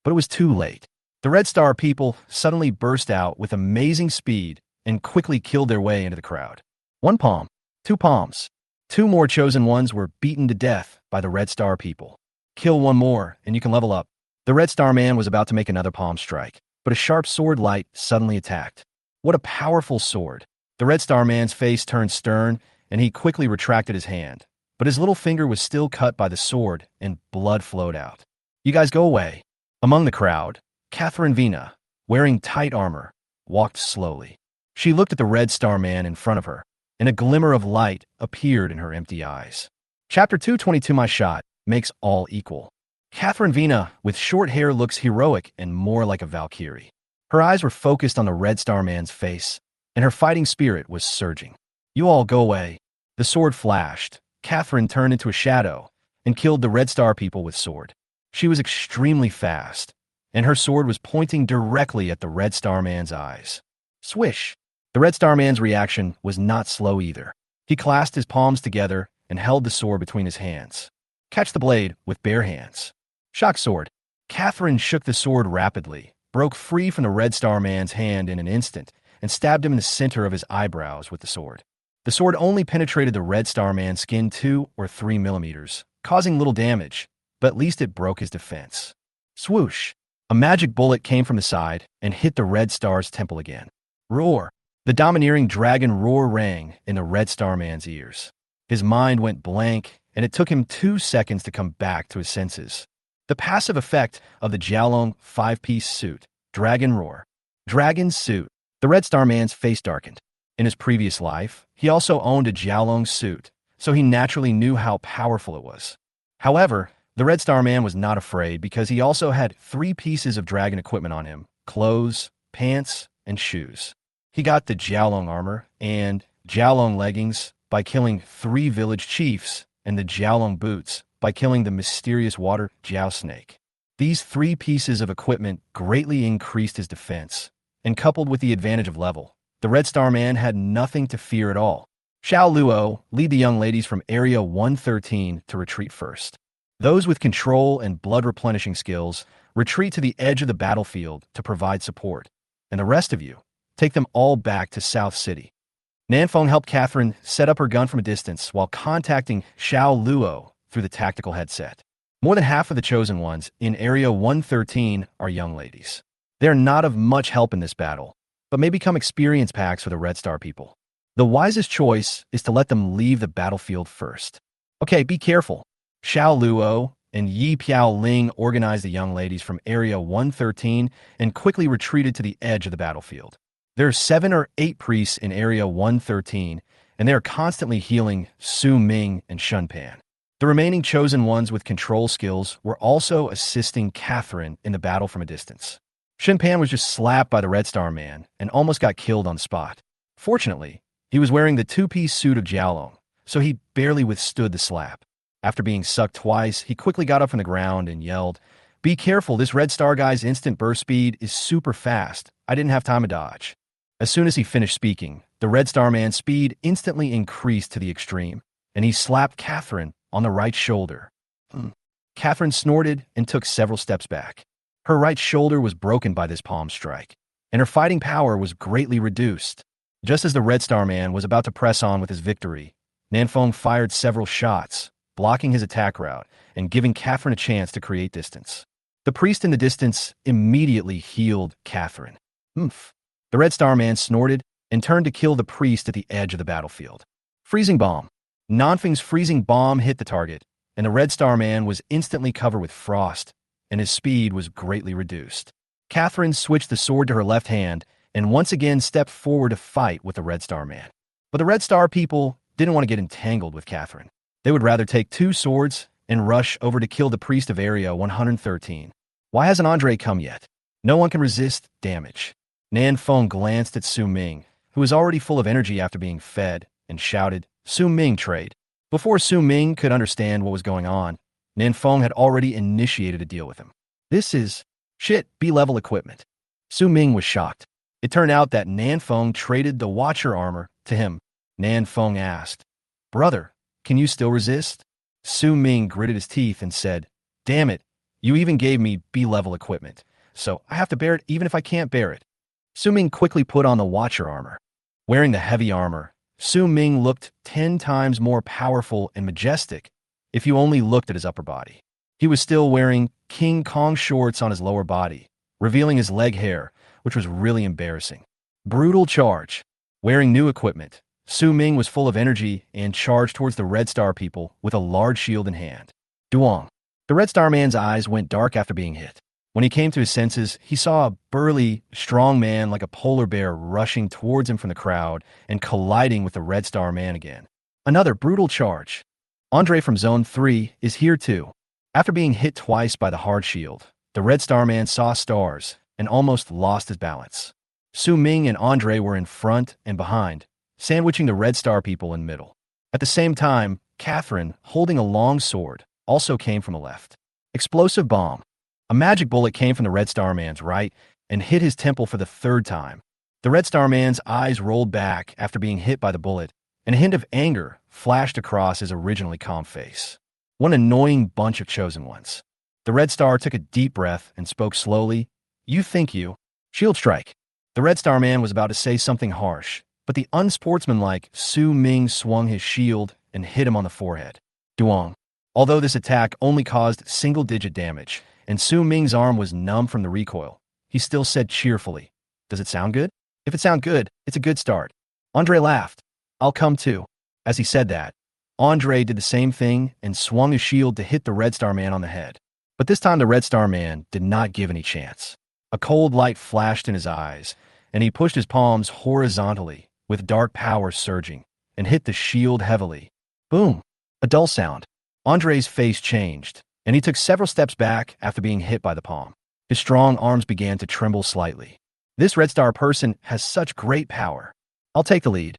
But it was too late. The Red Star people suddenly burst out with amazing speed and quickly killed their way into the crowd. 1 palm, 2 palms. 2 more chosen ones were beaten to death by the Red Star people. Kill 1 more, and you can level up. The Red Star man was about to make another palm strike, but a sharp sword light suddenly attacked. What a powerful sword. The Red Star man's face turned stern, and he quickly retracted his hand, but his little finger was still cut by the sword and blood flowed out. You guys go away. Among the crowd, Catherine Vina, wearing tight armor, walked slowly. She looked at the Red Star Man in front of her, and a glimmer of light appeared in her empty eyes. Chapter 222 My Shot Makes All Equal. Catherine Vina, with short hair, looks heroic and more like a Valkyrie. Her eyes were focused on the Red Star Man's face, and her fighting spirit was surging. You all go away. The sword flashed. Catherine turned into a shadow and killed the Red Star people with sword. She was extremely fast, and her sword was pointing directly at the Red Star Man's eyes. Swish! The Red Star Man's reaction was not slow either. He clasped his palms together and held the sword between his hands. Catch the blade with bare hands. Shock sword. Catherine shook the sword rapidly, broke free from the Red Star Man's hand in an instant, and stabbed him in the center of his eyebrows with the sword. The sword only penetrated the Red Star Man's skin 2 or 3 millimeters, causing little damage, but at least it broke his defense. Swoosh! A magic bullet came from the side and hit the Red Star's temple again. Roar! The domineering dragon roar rang in the Red Star Man's ears. His mind went blank, and it took him 2 seconds to come back to his senses. The passive effect of the Jiaolong 5-piece suit, Dragon Roar. Dragon suit. The Red Star Man's face darkened. In his previous life, he also owned a Jiaolong suit, so he naturally knew how powerful it was. However, the Red Star Man was not afraid because he also had 3 pieces of dragon equipment on him: clothes, pants, and shoes. He got the Jiaolong armor and Jiaolong leggings by killing 3 village chiefs, and the Jiaolong boots by killing the mysterious water Jiao snake. These 3 pieces of equipment greatly increased his defense, and coupled with the advantage of level, the Red Star Man had nothing to fear at all. Xiao Luo, lead the young ladies from Area 113 to retreat first. Those with control and blood replenishing skills retreat to the edge of the battlefield to provide support, and the rest of you, take them all back to South City. Nanfeng helped Catherine set up her gun from a distance while contacting Xiao Luo through the tactical headset. More than half of the chosen ones in Area 113 are young ladies. They are not of much help in this battle, but may become experience packs for the Red Star people. The wisest choice is to let them leave the battlefield first. Okay, be careful. Xiao Luo and Yi Piao Ling organized the young ladies from Area 113 and quickly retreated to the edge of the battlefield. There are 7 or 8 priests in Area 113, and they are constantly healing Su Ming and Shun Pan. The remaining chosen ones with control skills were also assisting Catherine in the battle from a distance. Shun Pan was just slapped by the Red Star Man and almost got killed on the spot. Fortunately, he was wearing the 2-piece suit of Jiaolong, so he barely withstood the slap. After being sucked twice, he quickly got up from the ground and yelled, "Be careful, this Red Star guy's instant burst speed is super fast. I didn't have time to dodge." As soon as he finished speaking, the Red Star Man's speed instantly increased to the extreme, and he slapped Catherine on the right shoulder. Catherine snorted and took several steps back. Her right shoulder was broken by this palm strike, and her fighting power was greatly reduced. Just as the Red Star Man was about to press on with his victory, Nanfeng fired several shots, blocking his attack route and giving Catherine a chance to create distance. The priest in the distance immediately healed Catherine. The Red Star Man snorted and turned to kill the priest at the edge of the battlefield. Freezing bomb. Nanfeng's freezing bomb hit the target, and the Red Star Man was instantly covered with frost, and his speed was greatly reduced. Catherine switched the sword to her left hand and once again stepped forward to fight with the Red Star Man. But the Red Star people didn't want to get entangled with Catherine. They would rather take 2 swords and rush over to kill the priest of Area 113. Why hasn't Andre come yet? No one can resist damage. Nanfeng glanced at Su Ming, who was already full of energy after being fed, and shouted, "Su Ming, trade." Before Su Ming could understand what was going on, Nanfeng had already initiated a deal with him. This is shit B-level equipment. Su Ming was shocked. It turned out that Nanfeng traded the Watcher armor to him. Nanfeng asked, "Brother, can you still resist?" Su Ming gritted his teeth and said, "Damn it, you even gave me B-level equipment, so I have to bear it even if I can't bear it." Su Ming quickly put on the Watcher armor. Wearing the heavy armor, Su Ming looked 10 times more powerful and majestic if you only looked at his upper body. He was still wearing King Kong shorts on his lower body, revealing his leg hair, which was really embarrassing. Brutal charge. Wearing new equipment, Su Ming was full of energy and charged towards the Red Star people with a large shield in hand. Duong. The Red Star man's eyes went dark after being hit. When he came to his senses, he saw a burly, strong man like a polar bear rushing towards him from the crowd and colliding with the Red Star man again. Another brutal charge. Andre from Zone 3 is here too. After being hit twice by the hard shield, the Red Star man saw stars and almost lost his balance. Su Ming and Andre were in front and behind, sandwiching the Red Star people in middle. At the same time, Catherine, holding a long sword, also came from the left. Explosive bomb. A magic bullet came from the Red Star man's right and hit his temple for the third time. The Red Star man's eyes rolled back after being hit by the bullet, and a hint of anger flashed across his originally calm face. One annoying bunch of chosen ones. The Red Star took a deep breath and spoke slowly. You think you... Shield strike. The Red Star man was about to say something harsh, but the unsportsmanlike Su Ming swung his shield and hit him on the forehead. Duong. Although this attack only caused single-digit damage, and Su Ming's arm was numb from the recoil, he still said cheerfully, "Does it sound good? If it sounds good, it's a good start." Andre laughed. "I'll come too." As he said that, Andre did the same thing and swung his shield to hit the Red Star man on the head. But this time the Red Star man did not give any chance. A cold light flashed in his eyes, and he pushed his palms horizontally, with dark power surging, and hit the shield heavily. Boom! A dull sound. Andre's face changed, and he took several steps back after being hit by the palm. His strong arms began to tremble slightly. This Red Star person has such great power. I'll take the lead.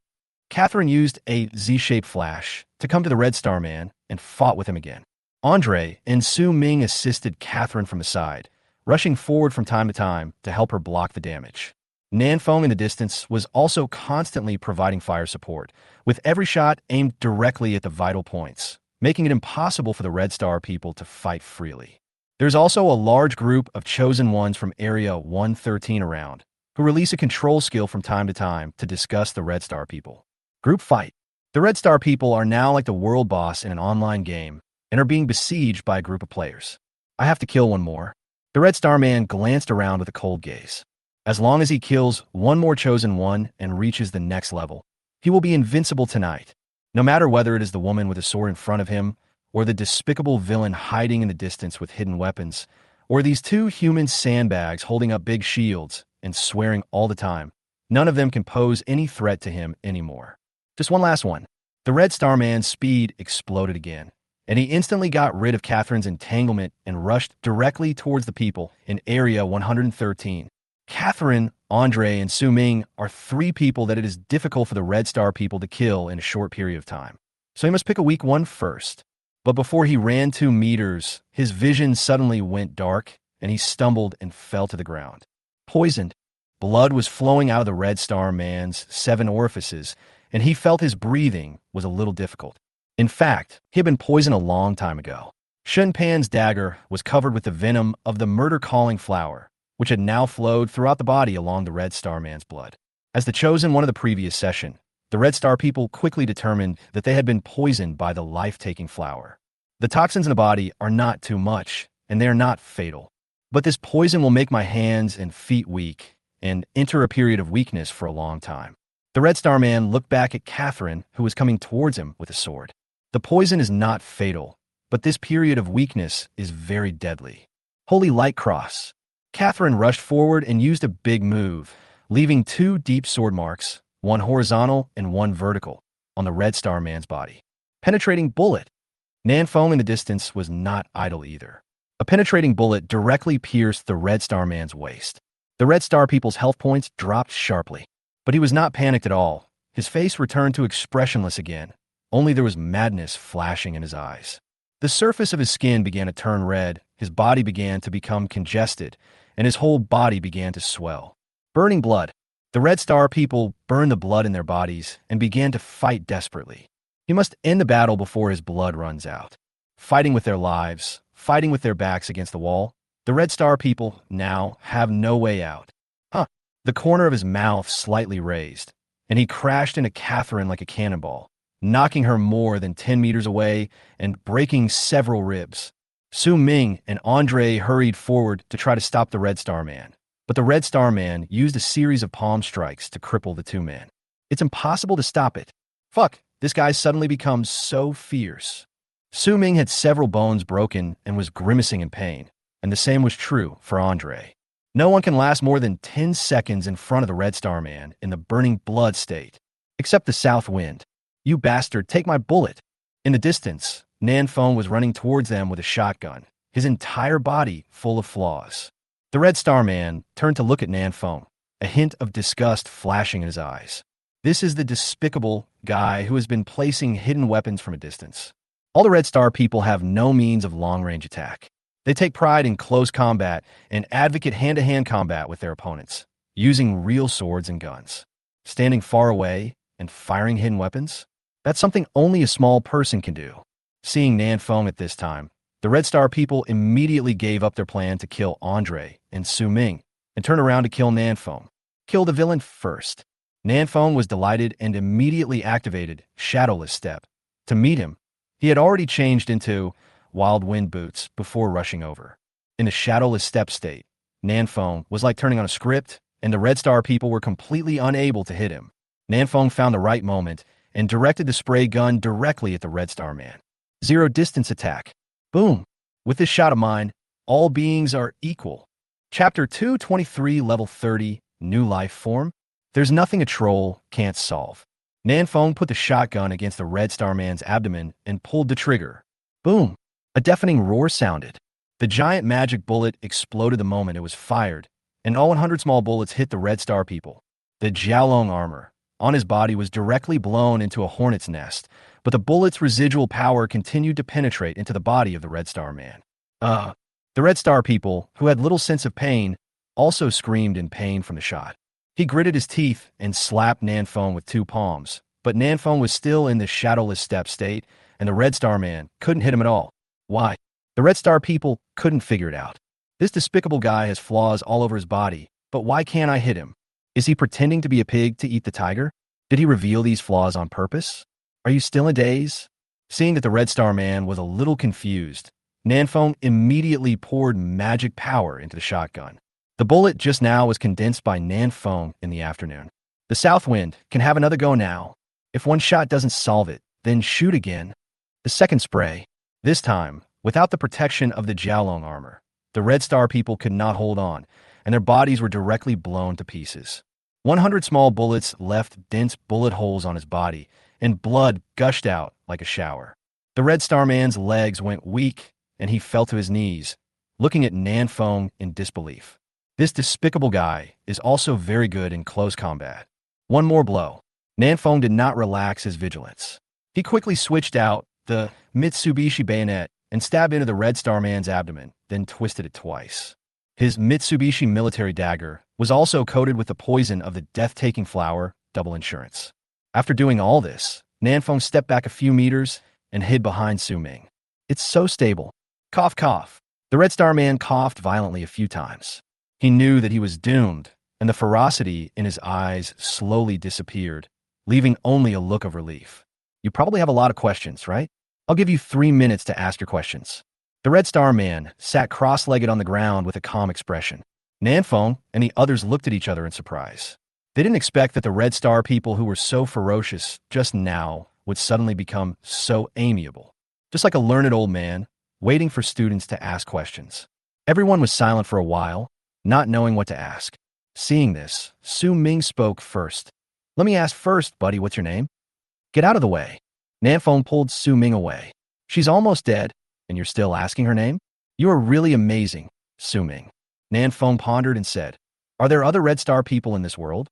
Catherine used a Z-shaped flash to come to the Red Star man and fought with him again. Andre and Su Ming assisted Catherine from the side, rushing forward from time to time to help her block the damage. Nanfeng in the distance was also constantly providing fire support, with every shot aimed directly at the vital points, making it impossible for the Red Star people to fight freely. There's also a large group of chosen ones from Area 113 around, who release a control skill from time to time to discuss the Red Star people. Group fight. The Red Star people are now like the world boss in an online game and are being besieged by a group of players. I have to kill one more. The Red Star man glanced around with a cold gaze. As long as he kills one more chosen one and reaches the next level, he will be invincible tonight. No matter whether it is the woman with a sword in front of him, or the despicable villain hiding in the distance with hidden weapons, or these two human sandbags holding up big shields and swearing all the time, none of them can pose any threat to him anymore. Just one last one. The Red Star man's speed exploded again, and he instantly got rid of Catherine's entanglement and rushed directly towards the people in Area 113. Catherine, Andre, and Su Ming are three people that it is difficult for the Red Star people to kill in a short period of time. So he must pick a weak one first. But before he ran 2 meters, his vision suddenly went dark, and he stumbled and fell to the ground. Poisoned. Blood was flowing out of the Red Star man's 7 orifices, and he felt his breathing was a little difficult. In fact, he had been poisoned a long time ago. Shun Pan's dagger was covered with the venom of the murder-calling flower, which had now flowed throughout the body along the Red Star man's blood. As the chosen one of the previous session, the Red Star people quickly determined that they had been poisoned by the life-taking flower. The toxins in the body are not too much, and they are not fatal. But this poison will make my hands and feet weak, and enter a period of weakness for a long time. The Red Star man looked back at Catherine, who was coming towards him with a sword. The poison is not fatal, but this period of weakness is very deadly. Holy Light Cross. Catherine rushed forward and used a big move, leaving 2 deep sword marks, one horizontal and one vertical, on the Red Star man's body. Penetrating bullet. Nanfeng in the distance was not idle either. A penetrating bullet directly pierced the Red Star man's waist. The Red Star people's health points dropped sharply, but he was not panicked at all. His face returned to expressionless again, only there was madness flashing in his eyes. The surface of his skin began to turn red, his body began to become congested, and his whole body began to swell. Burning blood. The Red Star people burned the blood in their bodies and began to fight desperately. He must end the battle before his blood runs out. Fighting with their lives, fighting with their backs against the wall, the Red Star people now have no way out. The corner of his mouth slightly raised, and he crashed into Catherine like a cannonball, knocking her more than 10 meters away and breaking several ribs. Su Ming and Andre hurried forward to try to stop the Red Star man, but the Red Star man used a series of palm strikes to cripple the 2 men. It's impossible to stop it. Fuck, this guy suddenly becomes so fierce. Su Ming had several bones broken and was grimacing in pain, and the same was true for Andre. No one can last more than 10 seconds in front of the Red Star Man in the burning blood state. Except the South Wind. You bastard, take my bullet. In the distance, Nan Feng was running towards them with a shotgun, his entire body full of flaws. The Red Star Man turned to look at Nan Feng, a hint of disgust flashing in his eyes. This is the despicable guy who has been placing hidden weapons from a distance. All the Red Star people have no means of long-range attack. They take pride in close combat and advocate hand-to-hand combat with their opponents, using real swords and guns. Standing far away and firing hidden weapons? That's something only a small person can do. Seeing Nan Feng at this time, the Red Star people immediately gave up their plan to kill Andre and Su Ming and turn around to kill Nan Feng. Kill the villain first. Nan Feng was delighted and immediately activated Shadowless Step. To meet him, he had already changed into Wild Wind Boots before rushing over. In the Shadowless Step state, Nan Feng was like turning on a script, and the Red Star people were completely unable to hit him. Nan Feng found the right moment and directed the spray gun directly at the Red Star Man. Zero distance attack. Boom. With this shot of mine, all beings are equal. Chapter 223, Level 30, New Life Form. There's nothing a troll can't solve. Nan Feng put the shotgun against the Red Star Man's abdomen and pulled the trigger. Boom. A deafening roar sounded. The giant magic bullet exploded the moment it was fired, and all 100 small bullets hit the Red Star people. The Jiaolong armor on his body was directly blown into a hornet's nest, but the bullet's residual power continued to penetrate into the body of the Red Star Man. The Red Star people, who had little sense of pain, also screamed in pain from the shot. He gritted his teeth and slapped Nan Feng with two palms, but Nan Feng was still in the Shadowless Step state, and the Red Star Man couldn't hit him at all. Why? The Red Star people couldn't figure it out. This despicable guy has flaws all over his body, but why can't I hit him? Is he pretending to be a pig to eat the tiger? Did he reveal these flaws on purpose? Are you still in a daze? Seeing that the Red Star Man was a little confused, Nan Feng immediately poured magic power into the shotgun. The bullet just now was condensed by Nan Feng in the afternoon. The South Wind can have another go now. If one shot doesn't solve it, then shoot again. The second spray. This time, without the protection of the Jiaolong armor, the Red Star people could not hold on, and their bodies were directly blown to pieces. 100 small bullets left dense bullet holes on his body, and blood gushed out like a shower. The Red Star Man's legs went weak, and he fell to his knees, looking at Nan Feng in disbelief. This despicable guy is also very good in close combat. One more blow. Nan Feng did not relax his vigilance. He quickly switched out the Mitsubishi bayonet and stabbed into the Red Star Man's abdomen, then twisted it twice. His Mitsubishi military dagger was also coated with the poison of the death-taking flower, double insurance. After doing all this, Nan Feng stepped back a few meters and hid behind Su Ming. It's so stable. Cough, cough. The Red Star Man coughed violently a few times. He knew that he was doomed, and the ferocity in his eyes slowly disappeared, leaving only a look of relief. You probably have a lot of questions, right? I'll give you 3 minutes to ask your questions. The Red Star Man sat cross-legged on the ground with a calm expression. Nan Feng and the others looked at each other in surprise. They didn't expect that the Red Star people who were so ferocious just now would suddenly become so amiable. Just like a learned old man, waiting for students to ask questions. Everyone was silent for a while, not knowing what to ask. Seeing this, Su Ming spoke first. Let me ask first, buddy, what's your name? Get out of the way. Nan Feng pulled Su Ming away. She's almost dead, and you're still asking her name? You are really amazing, Su Ming. Nan Feng pondered and said, Are there other Red Star people in this world?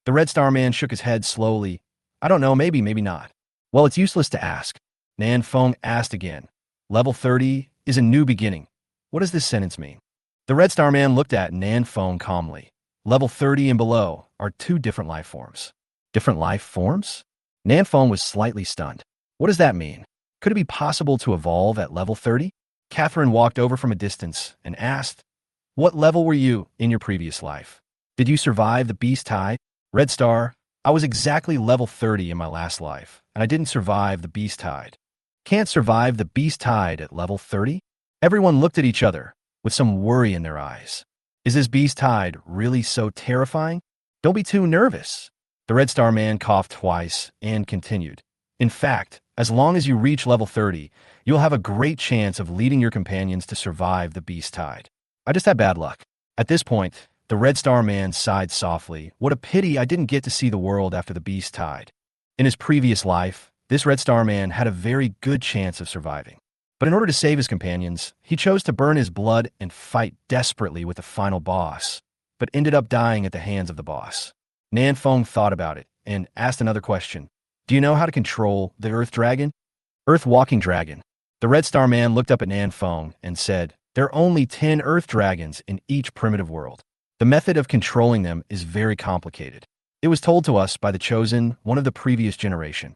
The Red Star Man shook his head slowly. I don't know, maybe not. Well, it's useless to ask. Nan Feng asked again. Level 30 is a new beginning. What does this sentence mean? The Red Star Man looked at Nan Feng calmly. Level 30 and below are 2 different life forms. Different life forms? Nan Feng was slightly stunned. What does that mean? Could it be possible to evolve at level 30? Catherine walked over from a distance and asked, What level were you in your previous life? Did you survive the beast tide? Red Star, I was exactly level 30 in my last life, and I didn't survive the beast tide. Can't survive the beast tide at level 30? Everyone looked at each other with some worry in their eyes. Is this beast tide really so terrifying? Don't be too nervous. The Red Star Man coughed twice and continued. In fact, as long as you reach level 30, you'll have a great chance of leading your companions to survive the beast tide. I just had bad luck. At this point, the Red Star Man sighed softly. What a pity I didn't get to see the world after the beast tide. In his previous life, this Red Star Man had a very good chance of surviving. But in order to save his companions, he chose to burn his blood and fight desperately with the final boss, but ended up dying at the hands of the boss. Nan Feng thought about it and asked another question. Do you know how to control the Earth Dragon? Earth Walking Dragon. The Red Star Man looked up at Nan Feng and said, there are only 10 Earth Dragons in each primitive world. The method of controlling them is very complicated. It was told to us by the Chosen, one of the previous generation.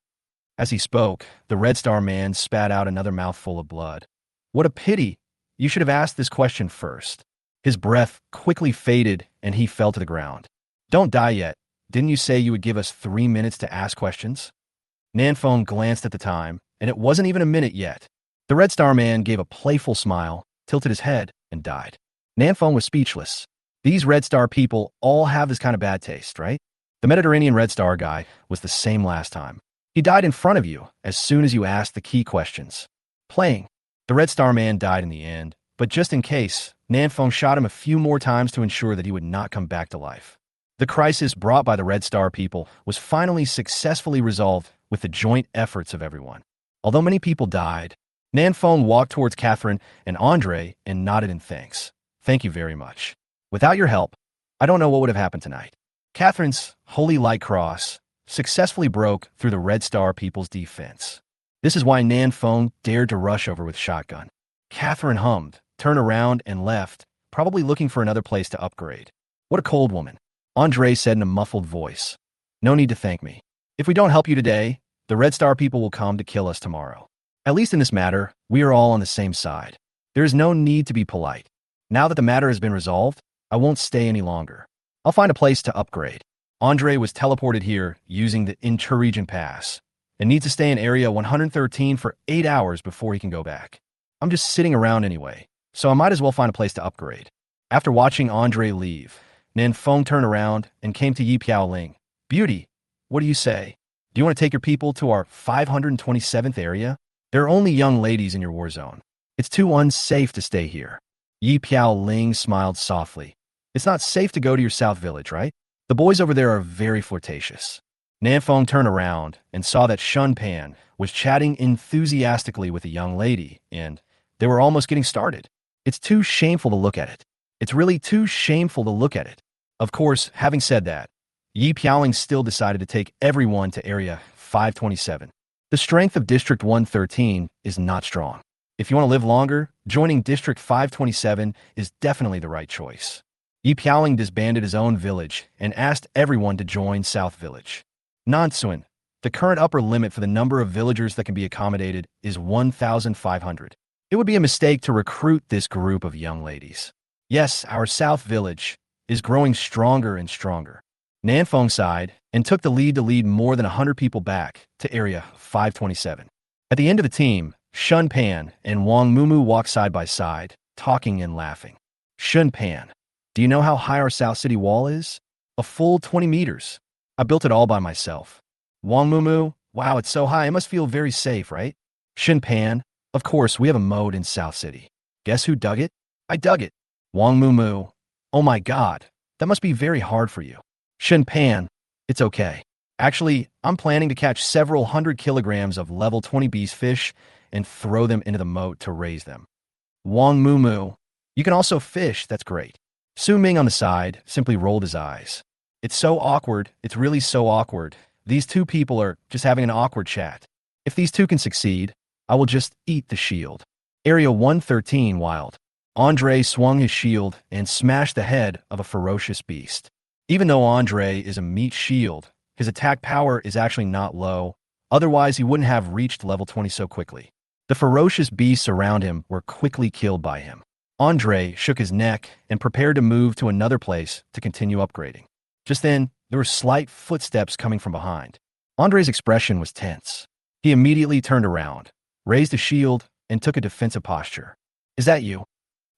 As he spoke, the Red Star Man spat out another mouthful of blood. What a pity! You should have asked this question first. His breath quickly faded and he fell to the ground. Don't die yet. Didn't you say you would give us 3 minutes to ask questions? Nan Feng glanced at the time, and it wasn't even a minute yet. The Red Star Man gave a playful smile, tilted his head, and died. Nan Feng was speechless. These Red Star people all have this kind of bad taste, right? The Mediterranean Red Star guy was the same last time. He died in front of you as soon as you asked the key questions. Playing. The Red Star Man died in the end, but just in case, Nan Feng shot him a few more times to ensure that he would not come back to life. The crisis brought by the Red Star people was finally successfully resolved with the joint efforts of everyone. Although many people died, Nan Feng walked towards Catherine and Andre and nodded in thanks. Thank you very much. Without your help, I don't know what would have happened tonight. Catherine's holy light cross successfully broke through the Red Star people's defense. This is why Nan Feng dared to rush over with shotgun. Catherine hummed, turned around, and left, probably looking for another place to upgrade. What a cold woman. Andre said in a muffled voice. No need to thank me. If we don't help you today, the Red Star people will come to kill us tomorrow. At least in this matter, we are all on the same side. There is no need to be polite. Now that the matter has been resolved, I won't stay any longer. I'll find a place to upgrade. Andre was teleported here using the Interregion Pass and needs to stay in Area 113 for 8 hours before he can go back. I'm just sitting around anyway, so I might as well find a place to upgrade. After watching Andre leave, Nan Feng turned around and came to Yi Piao Ling. Beauty, what do you say? Do you want to take your people to our 527th area? There are only young ladies in your war zone. It's too unsafe to stay here. Yi Piao Ling smiled softly. It's not safe to go to your south village, right? The boys over there are very flirtatious. Nan Feng turned around and saw that Shun Pan was chatting enthusiastically with a young lady, and they were almost getting started. It's too shameful to look at it. It's really too shameful to look at it. Of course, having said that, Yi Piaoling still decided to take everyone to Area 527. The strength of District 113 is not strong. If you want to live longer, joining District 527 is definitely the right choice. Yi Piaoling disbanded his own village and asked everyone to join South Village. Nansuan, the current upper limit for the number of villagers that can be accommodated is 1,500. It would be a mistake to recruit this group of young ladies. Yes, our South Village is growing stronger and stronger. Nan Feng sighed and took the lead to lead more than 100 people back to Area 527. At the end of the team, Shun Pan and Wang Mumu walked side by side, talking and laughing. Shun Pan, do you know how high our South City wall is? A full 20 meters. I built it all by myself. Wang Mumu, wow, it's so high, it must feel very safe, right? Shun Pan, of course, we have a moat in South City. Guess who dug it? I dug it. Wang Mumu, oh my god, that must be very hard for you. Shun Pan, it's okay. Actually, I'm planning to catch several 100 kilograms of level 20 beast fish and throw them into the moat to raise them. Wang Mumu, you can also fish, that's great. Su Ming on the side simply rolled his eyes. It's so awkward, it's really so awkward. These two people are just having an awkward chat. If these two can succeed, I will just eat the shield. Area 113 wild. Andre swung his shield and smashed the head of a ferocious beast. Even though Andre is a meat shield, his attack power is actually not low, otherwise he wouldn't have reached level 20 so quickly. The ferocious beasts around him were quickly killed by him. Andre shook his neck and prepared to move to another place to continue upgrading. Just then, there were slight footsteps coming from behind. Andre's expression was tense. He immediately turned around, raised a shield, and took a defensive posture. Is that you?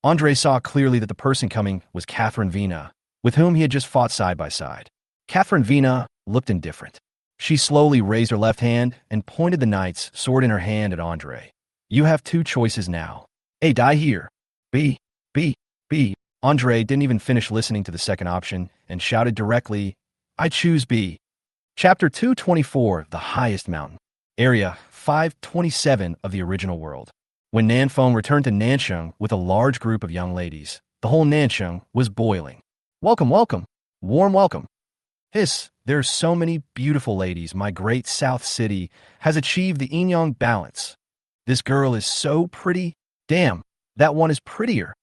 Andre saw clearly that the person coming was Catherine Vina, with whom he had just fought side by side. Catherine Vina looked indifferent. She slowly raised her left hand and pointed the knight's sword in her hand at Andre. You have two choices now. A. Die here. B. B. B. Andre didn't even finish listening to the second option and shouted directly, I choose B. Chapter 224, The Highest Mountain. Area 527 of the original world. When Nanfeng returned to Nansheng with a large group of young ladies, the whole Nansheng was boiling. Welcome, welcome. Warm welcome. Hiss, there are so many beautiful ladies. My great South City has achieved the yin-yang balance. This girl is so pretty. Damn, that one is prettier.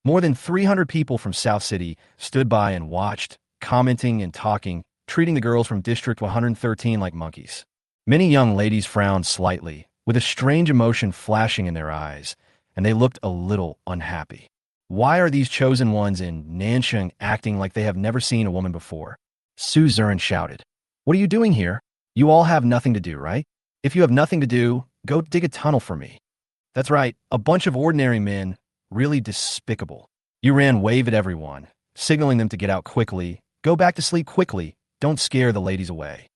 More than 300 people from South City stood by and watched, commenting and talking, treating the girls from District 113 like monkeys. Many young ladies frowned slightly, with a strange emotion flashing in their eyes, and they looked a little unhappy. Why are these chosen ones in Nansheng acting like they have never seen a woman before? Su Zurin shouted. What are you doing here? You all have nothing to do, right? If you have nothing to do, go dig a tunnel for me. That's right, a bunch of ordinary men, really despicable. Yuran waved at everyone, signaling them to get out quickly, go back to sleep quickly, don't scare the ladies away.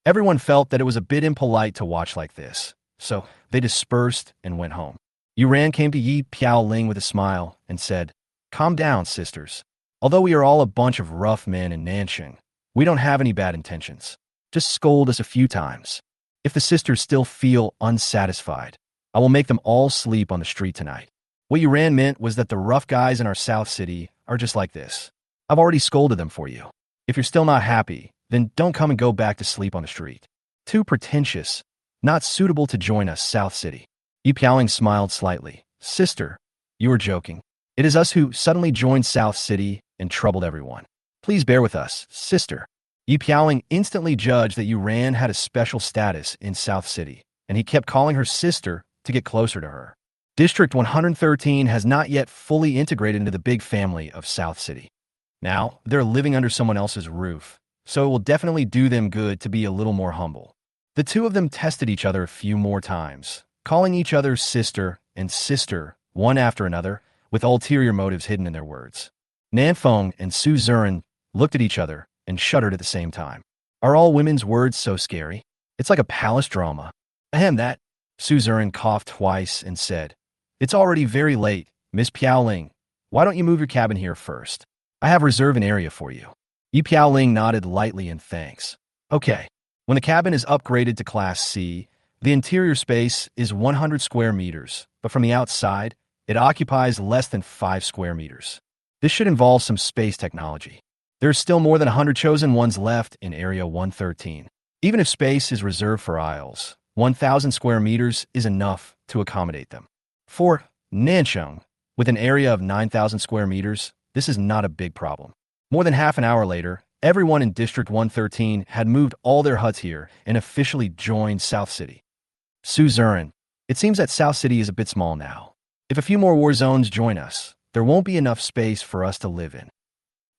Everyone felt that it was a bit impolite to watch like this, so they dispersed and went home. Yuran came to Yi Piaoling with a smile and said, Calm down, sisters. Although we are all a bunch of rough men in Nansheng, we don't have any bad intentions. Just scold us a few times. If the sisters still feel unsatisfied, I will make them all sleep on the street tonight. What Yuran meant was that the rough guys in our South City are just like this. I've already scolded them for you. If you're still not happy, then don't come and go back to sleep on the street. Too pretentious, not suitable to join us, South City. Yi Piaoling smiled slightly. Sister, you are joking. It is us who suddenly joined South City and troubled everyone. Please bear with us, sister. Yi Piaoling instantly judged that Yuran had a special status in South City, and he kept calling her sister to get closer to her. District 113 has not yet fully integrated into the big family of South City. Now, they're living under someone else's roof, so it will definitely do them good to be a little more humble. The two of them tested each other a few more times, calling each other sister and sister, one after another, with ulterior motives hidden in their words. Nanfeng and Su Zurin looked at each other and shuddered at the same time. Are all women's words so scary? It's like a palace drama. Ahem, that. Su Zurin coughed twice and said, It's already very late, Miss Piaoling. Why don't you move your cabin here first? I have reserved an area for you. Yi Piaoling nodded lightly in thanks. Okay. When the cabin is upgraded to Class C, the interior space is 100 square meters, but from the outside, it occupies less than 5 square meters. This should involve some space technology. There are still more than 100 chosen ones left in Area 113. Even if space is reserved for Isles, 1,000 square meters is enough to accommodate them. For Nansheng, with an area of 9,000 square meters, this is not a big problem. More than half an hour later, everyone in District 113 had moved all their huts here and officially joined South City. Su Zurin, it seems that South City is a bit small now. If a few more war zones join us, there won't be enough space for us to live in.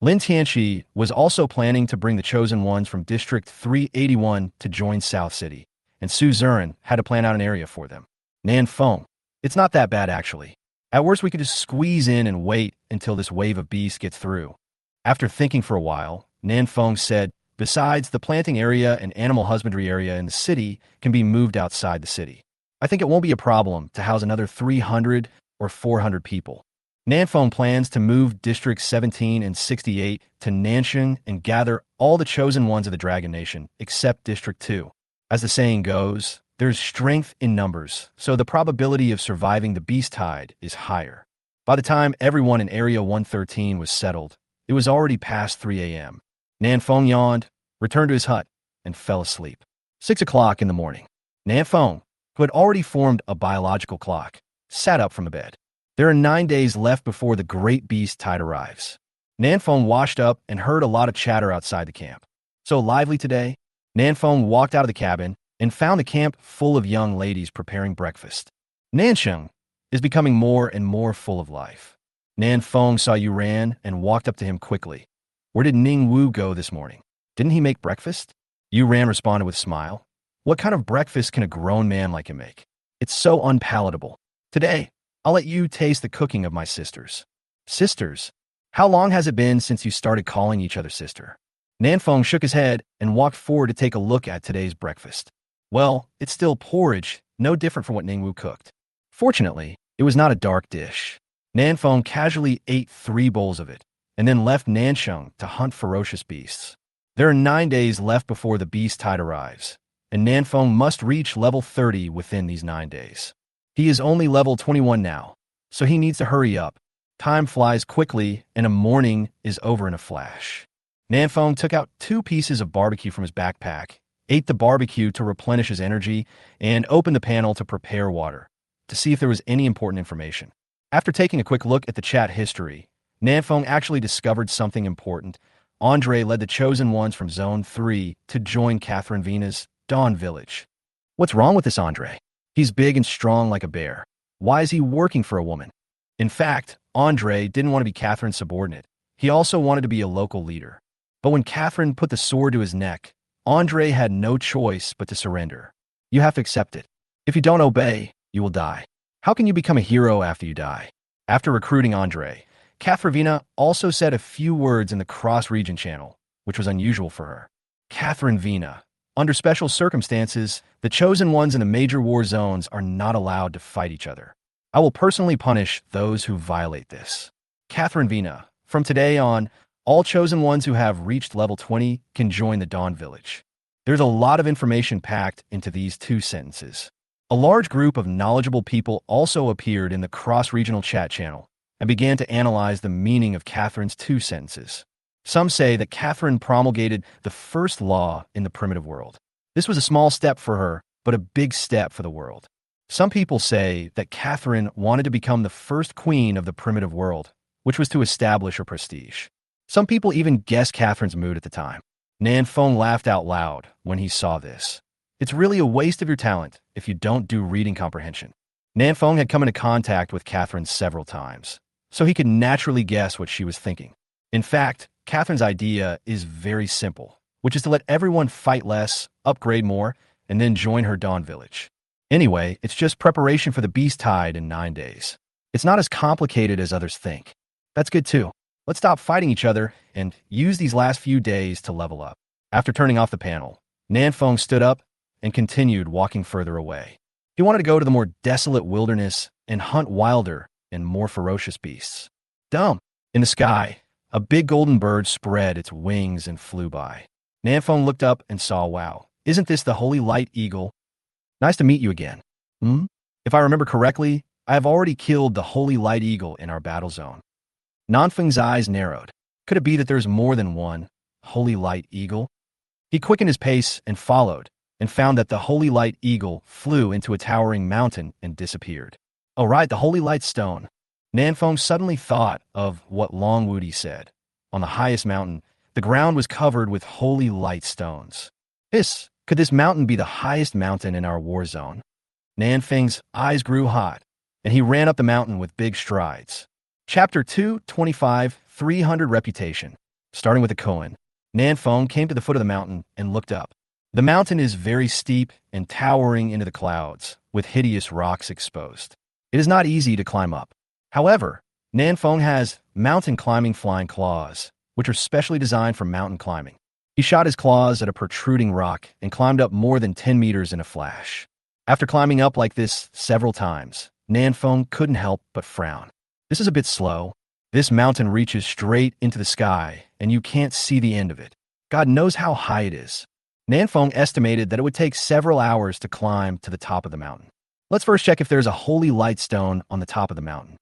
Lin Tianqi was also planning to bring the chosen ones from District 381 to join South City, and Su Zurin had to plan out an area for them. Nanfeng, it's not that bad actually. At worst we could just squeeze in and wait until this wave of beasts gets through. After thinking for a while, Nanfeng said, besides, the planting area and animal husbandry area in the city can be moved outside the city. I think it won't be a problem to house another 300 or 400 people. Nanfeng plans to move Districts 17 and 68 to Nansheng and gather all the chosen ones of the Dragon Nation, except District 2. As the saying goes, there's strength in numbers, so the probability of surviving the beast tide is higher. By the time everyone in Area 113 was settled, it was already past 3 a.m. Nanfeng yawned, returned to his hut, and fell asleep. 6 o'clock in the morning. Nanfeng, who had already formed a biological clock, sat up from the bed. There are 9 days left before the great beast tide arrives. Nanfeng washed up and heard a lot of chatter outside the camp. So lively today, Nanfeng walked out of the cabin and found the camp full of young ladies preparing breakfast. Nansheng is becoming more and more full of life. Nanfeng saw Yuran and walked up to him quickly. Where did Ning Wu go this morning? Didn't he make breakfast? Yuran responded with a smile. What kind of breakfast can a grown man like him make? It's so unpalatable. Today, I'll let you taste the cooking of my sisters. Sisters? How long has it been since you started calling each other sister? Nanfeng shook his head and walked forward to take a look at today's breakfast. Well, it's still porridge, no different from what Ningwu cooked. Fortunately, it was not a dark dish. Nanfeng casually ate 3 bowls of it, and then left Nansheng to hunt ferocious beasts. There are 9 days left before the beast tide arrives, and Nanfeng must reach level 30 within these 9 days. He is only level 21 now, so he needs to hurry up. Time flies quickly, and a morning is over in a flash. Nanfeng took out 2 pieces of barbecue from his backpack, ate the barbecue to replenish his energy, and opened the panel to prepare water, to see if there was any important information. After taking a quick look at the chat history, Nanfeng actually discovered something important. Andre led the Chosen Ones from Zone 3 to join Catherine Vina's Dawn Village. What's wrong with this Andre? He's big and strong like a bear. Why is he working for a woman? In fact, Andre didn't want to be Catherine's subordinate. He also wanted to be a local leader. But when Catherine put the sword to his neck, Andre had no choice but to surrender. You have to accept it. If you don't obey, you will die. How can you become a hero after you die? After recruiting Andre, Katharina also said a few words in the cross-region channel, which was unusual for her. Catherine Vina. Under special circumstances, the Chosen Ones in the major war zones are not allowed to fight each other. I will personally punish those who violate this. Catherine Vina. From today on, all Chosen Ones who have reached level 20 can join the Dawn Village. There's a lot of information packed into these 2 sentences. A large group of knowledgeable people also appeared in the cross-regional chat channel and began to analyze the meaning of Catherine's 2 sentences. Some say that Catherine promulgated the first law in the primitive world. This was a small step for her, but a big step for the world. Some people say that Catherine wanted to become the first queen of the primitive world, which was to establish her prestige. Some people even guessed Catherine's mood at the time. Nanfeng laughed out loud when he saw this. It's really a waste of your talent if you don't do reading comprehension. Nanfeng had come into contact with Catherine several times, so he could naturally guess what she was thinking. In fact, Catherine's idea is very simple, which is to let everyone fight less, upgrade more, and then join her Dawn Village. Anyway, it's just preparation for the beast tide in 9 days. It's not as complicated as others think. That's good too. Let's stop fighting each other and use these last few days to level up. After turning off the panel, Nanfeng stood up and continued walking further away. He wanted to go to the more desolate wilderness and hunt wilder and more ferocious beasts. Dumb. In the sky, a big golden bird spread its wings and flew by. Nanfeng looked up and saw, wow, isn't this the Holy Light Eagle? Nice to meet you again. If I remember correctly, I have already killed the Holy Light Eagle in our battle zone. Nanfeng's eyes narrowed. Could it be that there's more than one Holy Light Eagle? He quickened his pace and followed, and found that the Holy Light Eagle flew into a towering mountain and disappeared. Oh right, the Holy Light Stone. Nanfeng suddenly thought of what Long Wudi said. On the highest mountain, the ground was covered with holy light stones. Could this mountain be the highest mountain in our war zone? Nanfeng's eyes grew hot, and he ran up the mountain with big strides. Chapter 225, 300 Reputation. Starting with the koan, Nanfeng came to the foot of the mountain and looked up. The mountain is very steep and towering into the clouds, with hideous rocks exposed. It is not easy to climb up. However, Nanfeng has mountain climbing flying claws, which are specially designed for mountain climbing. He shot his claws at a protruding rock and climbed up more than 10 meters in a flash. After climbing up like this several times, Nanfeng couldn't help but frown. This is a bit slow. This mountain reaches straight into the sky, and you can't see the end of it. God knows how high it is. Nanfeng estimated that it would take several hours to climb to the top of the mountain. Let's first check if there's a holy light stone on the top of the mountain.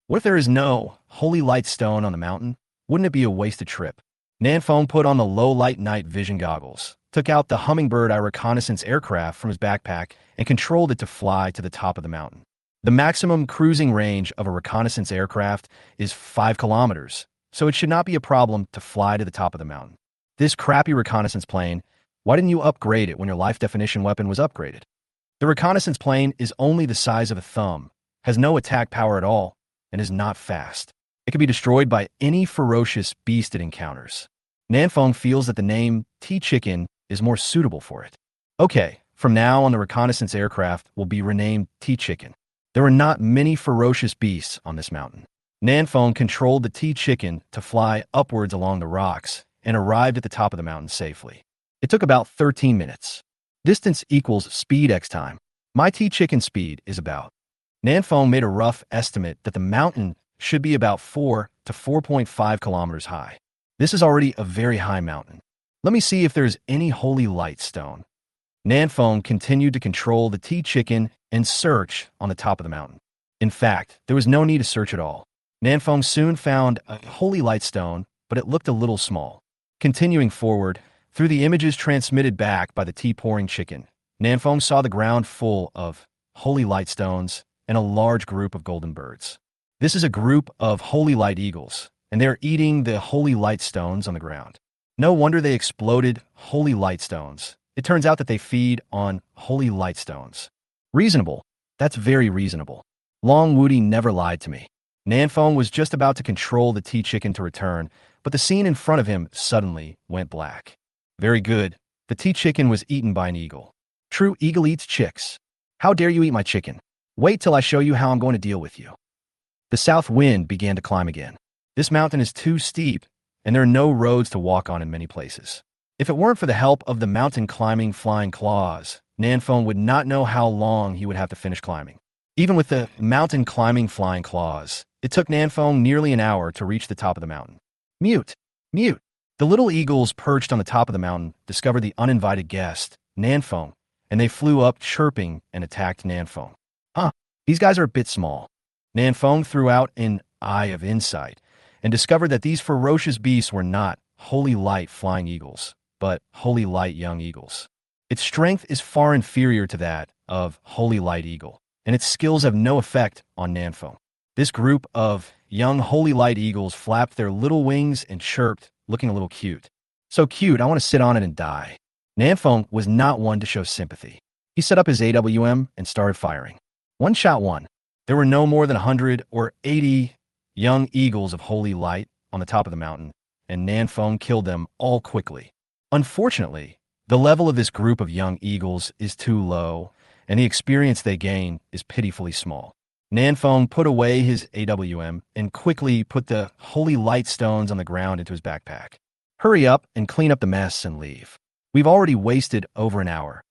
What if there is no holy light stone on the mountain? Wouldn't it be a wasted trip? Nanfeng put on the low-light night vision goggles, took out the Hummingbird reconnaissance aircraft from his backpack, and controlled it to fly to the top of the mountain. The maximum cruising range of a reconnaissance aircraft is 5 kilometers, so it should not be a problem to fly to the top of the mountain. This crappy reconnaissance plane, why didn't you upgrade it when your life definition weapon was upgraded? The reconnaissance plane is only the size of a thumb, has no attack power at all, and is not fast. It can be destroyed by any ferocious beast it encounters. Nanfeng feels that the name T-Chicken is more suitable for it. Okay, from now on the reconnaissance aircraft will be renamed T-Chicken. There were not many ferocious beasts on this mountain. Nanfeng controlled the T-Chicken to fly upwards along the rocks and arrived at the top of the mountain safely. It took about 13 minutes. Distance equals speed x time. My T-chicken speed is about. Nanfeng made a rough estimate that the mountain should be about 4 to 4.5 kilometers high. This is already a very high mountain. Let me see if there's any holy light stone. Nanfeng continued to control the T-chicken and search on the top of the mountain. In fact, there was no need to search at all. Nanfeng soon found a holy light stone, but it looked a little small. Continuing forward, through the images transmitted back by the tea-pouring chicken, Nanfeng saw the ground full of holy light stones and a large group of golden birds. This is a group of holy light eagles, and they're eating the holy light stones on the ground. No wonder they exploded holy light stones. It turns out that they feed on holy light stones. Reasonable. That's very reasonable. Long Wudi never lied to me. Nanfeng was just about to control the tea chicken to return, but the scene in front of him suddenly went black. Very good. The tea chicken was eaten by an eagle. True eagle eats chicks. How dare you eat my chicken? Wait till I show you how I'm going to deal with you. The south wind began to climb again. This mountain is too steep, and there are no roads to walk on in many places. If it weren't for the help of the mountain climbing flying claws, Nanfeng would not know how long he would have to finish climbing. Even with the mountain climbing flying claws, it took Nanfeng nearly an hour to reach the top of the mountain. Mute! Mute! The little eagles perched on the top of the mountain discovered the uninvited guest, Nanfeng, and they flew up chirping and attacked Nanfeng. Huh, these guys are a bit small. Nanfeng threw out an eye of insight and discovered that these ferocious beasts were not holy light flying eagles, but holy light young eagles. Its strength is far inferior to that of holy light eagle, and its skills have no effect on Nanfeng. This group of young holy light eagles flapped their little wings and chirped, looking a little cute. So cute, I want to sit on it and die. Nanfeng was not one to show sympathy. He set up his AWM and started firing. One shot won. There were no more than 100 or 80 young eagles of holy light on the top of the mountain, and Nanfeng killed them all quickly. Unfortunately, the level of this group of young eagles is too low, and the experience they gain is pitifully small. Nanfeng put away his AWM and quickly put the holy light stones on the ground into his backpack. Hurry up and clean up the mess and leave. We've already wasted over an hour.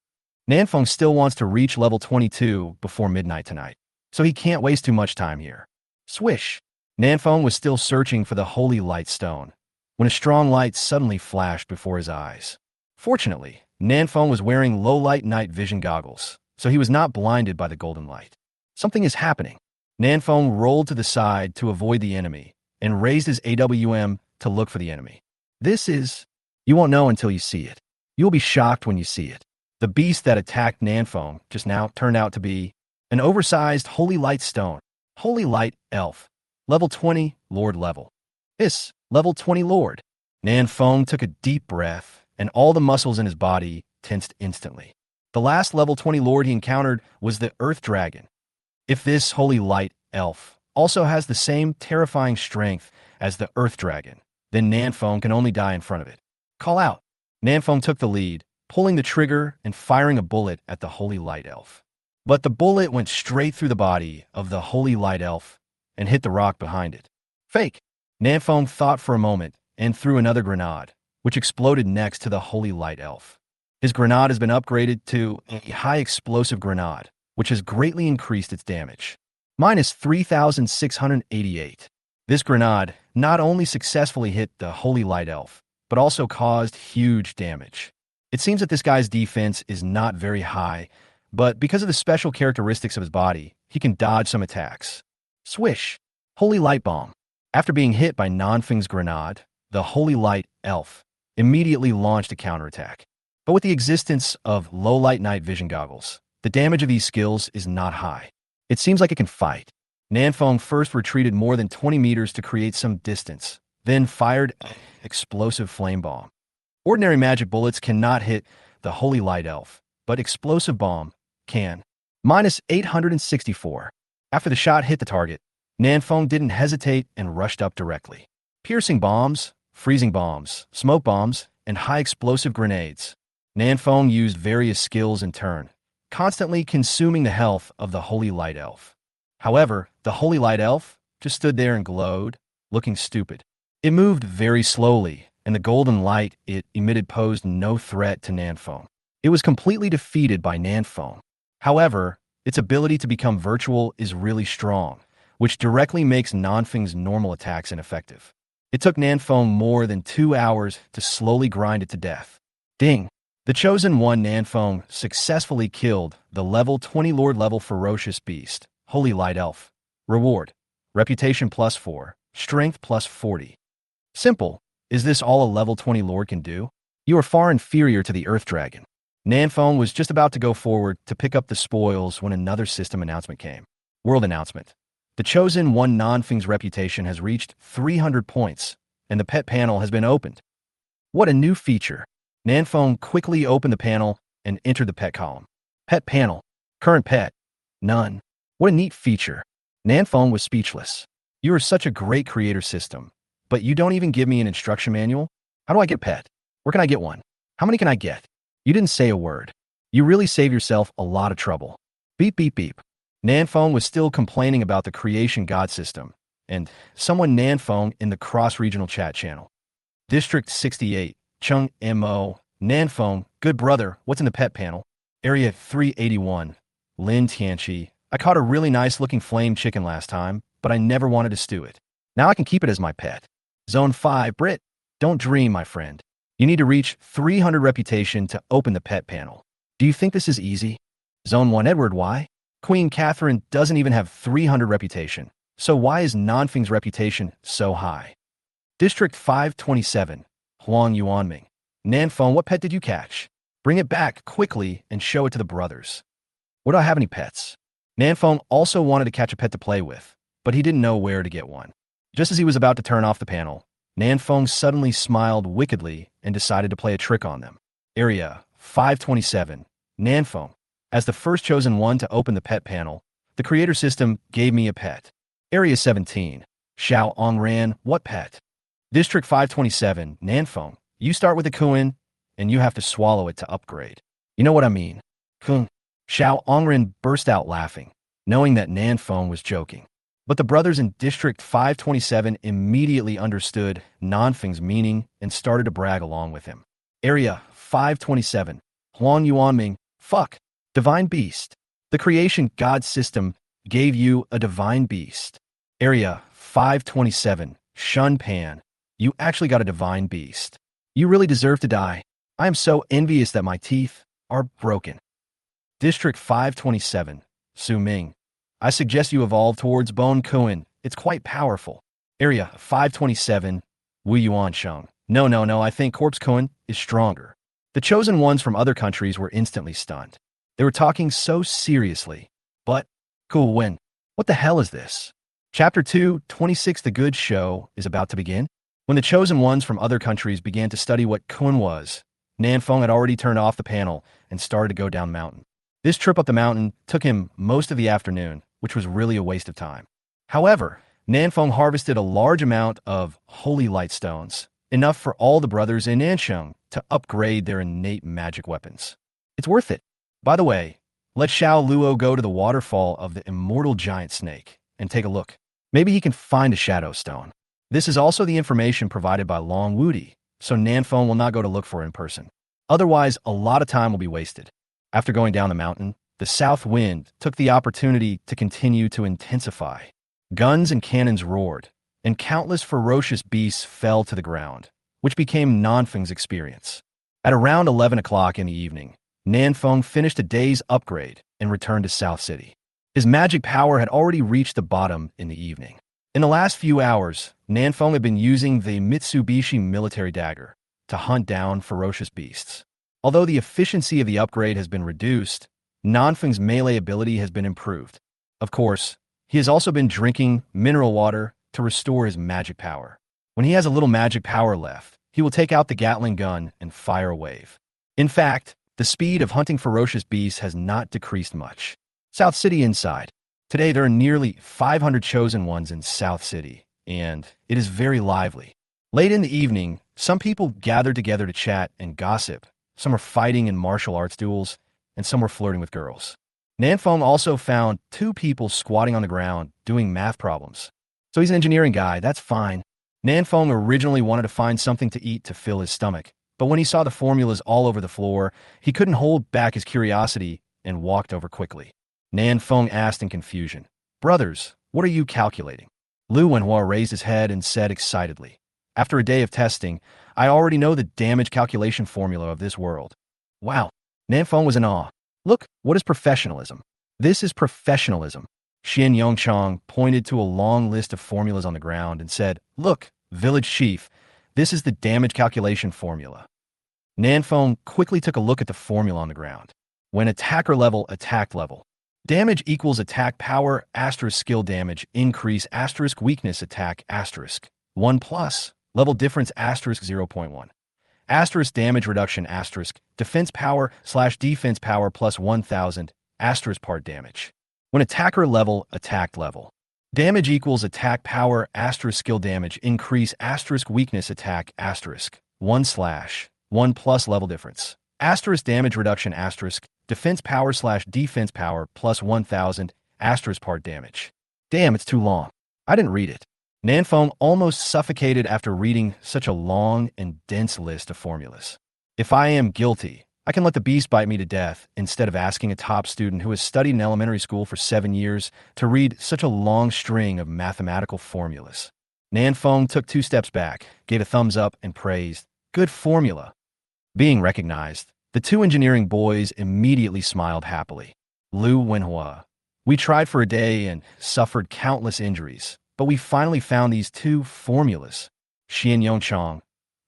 Nanfeng still wants to reach level 22 before midnight tonight, so he can't waste too much time here. Swish! Nanfeng was still searching for the holy light stone when a strong light suddenly flashed before his eyes. Fortunately, Nanfeng was wearing low-light night vision goggles, so he was not blinded by the golden light. Something is happening. Nanfeng rolled to the side to avoid the enemy and raised his AWM to look for the enemy. This is... You won't know until you see it. You'll be shocked when you see it. The beast that attacked Nanfeng just now turned out to be an oversized holy light stone. Holy light elf. Level 20, Lord level. Level 20 Lord. Nanfeng took a deep breath, and all the muscles in his body tensed instantly. The last level 20 Lord he encountered was the Earth Dragon. If this holy light elf also has the same terrifying strength as the Earth Dragon, then Nanfeng can only die in front of it. Call out. Nanfeng took the lead, pulling the trigger and firing a bullet at the holy light elf. But the bullet went straight through the body of the holy light elf and hit the rock behind it. Fake! Nanfeng thought for a moment and threw another grenade, which exploded next to the holy light elf. His grenade has been upgraded to a high explosive grenade, which has greatly increased its damage. Minus 3,688. This grenade not only successfully hit the holy light elf, but also caused huge damage. It seems that this guy's defense is not very high, but because of the special characteristics of his body, he can dodge some attacks. Swish! Holy light bomb. After being hit by Nanfeng's grenade, the holy light elf immediately launched a counterattack. But with the existence of low-light night vision goggles, the damage of these skills is not high. It seems like it can fight. Nanfeng first retreated more than 20 meters to create some distance, then fired an explosive flame bomb. Ordinary magic bullets cannot hit the holy light elf, but explosive bomb can. Minus 864. After the shot hit the target, Nanfeng didn't hesitate and rushed up directly. Piercing bombs, freezing bombs, smoke bombs, and high explosive grenades. Nanfeng used various skills in turn, constantly consuming the health of the holy light elf. However, the holy light elf just stood there and glowed, looking stupid. It moved very slowly, and the golden light it emitted posed no threat to Nanfeng. It was completely defeated by Nanfeng. However, its ability to become virtual is really strong, which directly makes Nanfeng's normal attacks ineffective. It took Nanfeng more than 2 hours to slowly grind it to death. Ding! The Chosen One Nanfeng successfully killed the level 20 Lord level ferocious beast, Holy Light Elf. Reward: Reputation +4, Strength +40. Simple. Is this all a level 20 Lord can do? You are far inferior to the Earth Dragon. Nanfeng was just about to go forward to pick up the spoils when another system announcement came. World announcement. The Chosen One Nanfeng's reputation has reached 300 points, and the pet panel has been opened. What a new feature. Nanfeng quickly opened the panel and entered the pet column. Pet panel. Current pet. None. What a neat feature. Nanfeng was speechless. You are such a great creator system, but you don't even give me an instruction manual? How do I get pet? Where can I get one? How many can I get? You didn't say a word. You really save yourself a lot of trouble. Beep beep beep. Nanfeng was still complaining about the creation god system, and someone Nanfeng in the cross-regional chat channel. District 68, Chung Mo, Nanfeng, good brother, what's in the pet panel? Area 381, Lin Tianchi. I caught a really nice looking flame chicken last time, but I never wanted to stew it. Now I can keep it as my pet. Zone 5, Brit. Don't dream, my friend. You need to reach 300 reputation to open the pet panel. Do you think this is easy? Zone 1, Edward, why? Queen Catherine doesn't even have 300 reputation, so why is Nanfeng's reputation so high? District 527, Huang Yuanming. Nanfeng, what pet did you catch? Bring it back quickly and show it to the brothers. What do I have any pets? Nanfeng also wanted to catch a pet to play with, but he didn't know where to get one. Just as he was about to turn off the panel, Nanfeng suddenly smiled wickedly and decided to play a trick on them. Area 527, Nanfeng. As the first chosen one to open the pet panel, the creator system gave me a pet. Area 17, Xiao Ongran, what pet? District 527, Nanfeng. You start with a Kuan, and you have to swallow it to upgrade. You know what I mean? Kung. Xiao Ongran burst out laughing, knowing that Nanfeng was joking. But the brothers in District 527 immediately understood Nanfeng's meaning and started to brag along with him. Area 527, Huang Yuanming, fuck, divine beast. The creation god system gave you a divine beast. Area 527, Shun Pan, you actually got a divine beast. You really deserve to die. I am so envious that my teeth are broken. District 527, Su Ming. I suggest you evolve towards Bone Kuan. It's quite powerful. Area 527, Wu Yuansheng. No, I think Corpse Kuan is stronger. The chosen ones from other countries were instantly stunned. They were talking so seriously. But, cool win. What the hell is this? Chapter 2, 26 The Good Show is about to begin. When the chosen ones from other countries began to study what Kuan was, Nanfeng had already turned off the panel and started to go down the mountain. This trip up the mountain took him most of the afternoon, which was really a waste of time. However, Nanfeng harvested a large amount of holy light stones, enough for all the brothers in Nansheng to upgrade their innate magic weapons. It's worth it. By the way, let Xiao Luo go to the waterfall of the immortal giant snake and take a look. Maybe he can find a shadow stone. This is also the information provided by Long Wudi, so Nanfeng will not go to look for it in person. Otherwise, a lot of time will be wasted. After going down the mountain, the south wind took the opportunity to continue to intensify. Guns and cannons roared, and countless ferocious beasts fell to the ground, which became Nanfeng's experience. At around 11 o'clock in the evening, Nanfeng finished a daze upgrade and returned to South City. His magic power had already reached the bottom in the evening. In the last few hours, Nanfeng had been using the Mitsubishi military dagger to hunt down ferocious beasts. Although the efficiency of the upgrade has been reduced, Nanfeng's melee ability has been improved. Of course, he has also been drinking mineral water to restore his magic power. When he has a little magic power left, he will take out the Gatling gun and fire a wave. In fact, the speed of hunting ferocious beasts has not decreased much. South City inside. Today there are nearly 500 chosen ones in South City, and it is very lively. Late in the evening, some people gathered together to chat and gossip. Some are fighting in martial arts duels, and some were flirting with girls. Nanfeng also found 2 people squatting on the ground doing math problems. So he's an engineering guy, that's fine. Nanfeng originally wanted to find something to eat to fill his stomach, but when he saw the formulas all over the floor, he couldn't hold back his curiosity and walked over quickly. Nanfeng asked in confusion, "Brothers, what are you calculating?" Lu Wenhua raised his head and said excitedly, "After a day of testing, I already know the damage calculation formula of this world." Wow. Nanfeng was in awe. "Look, what is professionalism?" "This is professionalism." Xian Yongchang pointed to a long list of formulas on the ground and said, "Look, village chief, this is the damage calculation formula." Nanfeng quickly took a look at the formula on the ground. When attacker level, attack level. Damage equals attack power, asterisk skill damage, increase, asterisk weakness, attack, asterisk. 1 plus, level difference, asterisk 0.1. Asterisk damage reduction, asterisk, defense power / defense power plus 1000, asterisk part damage. When attacker level, attack level. Damage equals attack power, asterisk skill damage, increase, asterisk weakness, attack, asterisk. 1/1 plus level difference. Asterisk damage reduction, asterisk, defense power / defense power plus 1000, asterisk part damage. Damn, it's too long. I didn't read it. Nanfeng almost suffocated after reading such a long and dense list of formulas. If I am guilty, I can let the beast bite me to death instead of asking a top student who has studied in elementary school for 7 years to read such a long string of mathematical formulas. Nanfeng took 2 steps back, gave a thumbs up, and praised, "Good formula." Being recognized, the 2 engineering boys immediately smiled happily. Lu Wenhua, "We tried for a day and suffered countless injuries, but we finally found these 2 formulas." Xian Yongchang,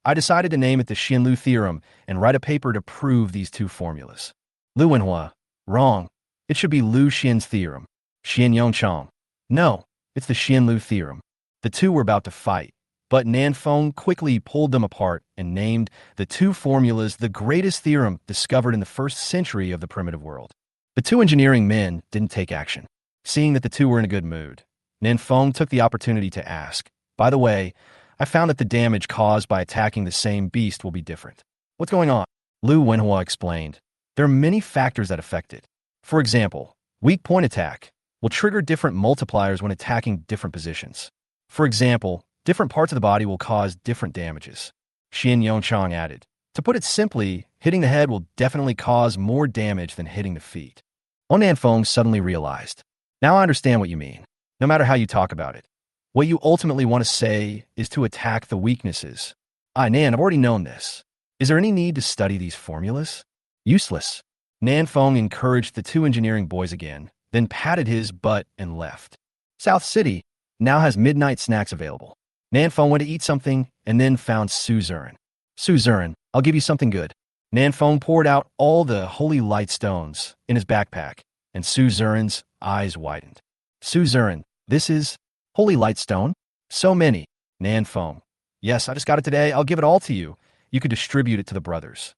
"I decided to name it the Xianlu theorem and write a paper to prove these 2 formulas." Lu Wenhua, "Wrong. It should be Lu Xian's theorem." Xian Yongchang, "No, it's the Xianlu theorem." The 2 were about to fight, but Nanfeng quickly pulled them apart and named the 2 formulas the greatest theorem discovered in the 1st century of the primitive world. The 2 engineering men didn't take action. Seeing that the 2 were in a good mood, Nanfeng took the opportunity to ask, "By the way, I found that the damage caused by attacking the same beast will be different. What's going on?" Lu Wenhua explained, "There are many factors that affect it. For example, weak point attack will trigger different multipliers when attacking different positions. For example, different parts of the body will cause different damages." Xian Yongchang added, "To put it simply, hitting the head will definitely cause more damage than hitting the feet." Nanfeng suddenly realized, "Now I understand what you mean. No matter how you talk about it, what you ultimately want to say is to attack the weaknesses. Nan, I've already known this. Is there any need to study these formulas?" "Useless." Nanfeng encouraged the 2 engineering boys again, then patted his butt and left. South City now has midnight snacks available. Nanfeng went to eat something and then found Suzerain. "Suzerain, I'll give you something good." Nanfeng poured out all the holy light stones in his backpack, and Suzerain's eyes widened. "Suzerain, this is holy light stone? So many." Nanfeng, "Yes, I just got it today. I'll give it all to you. You could distribute it to the brothers."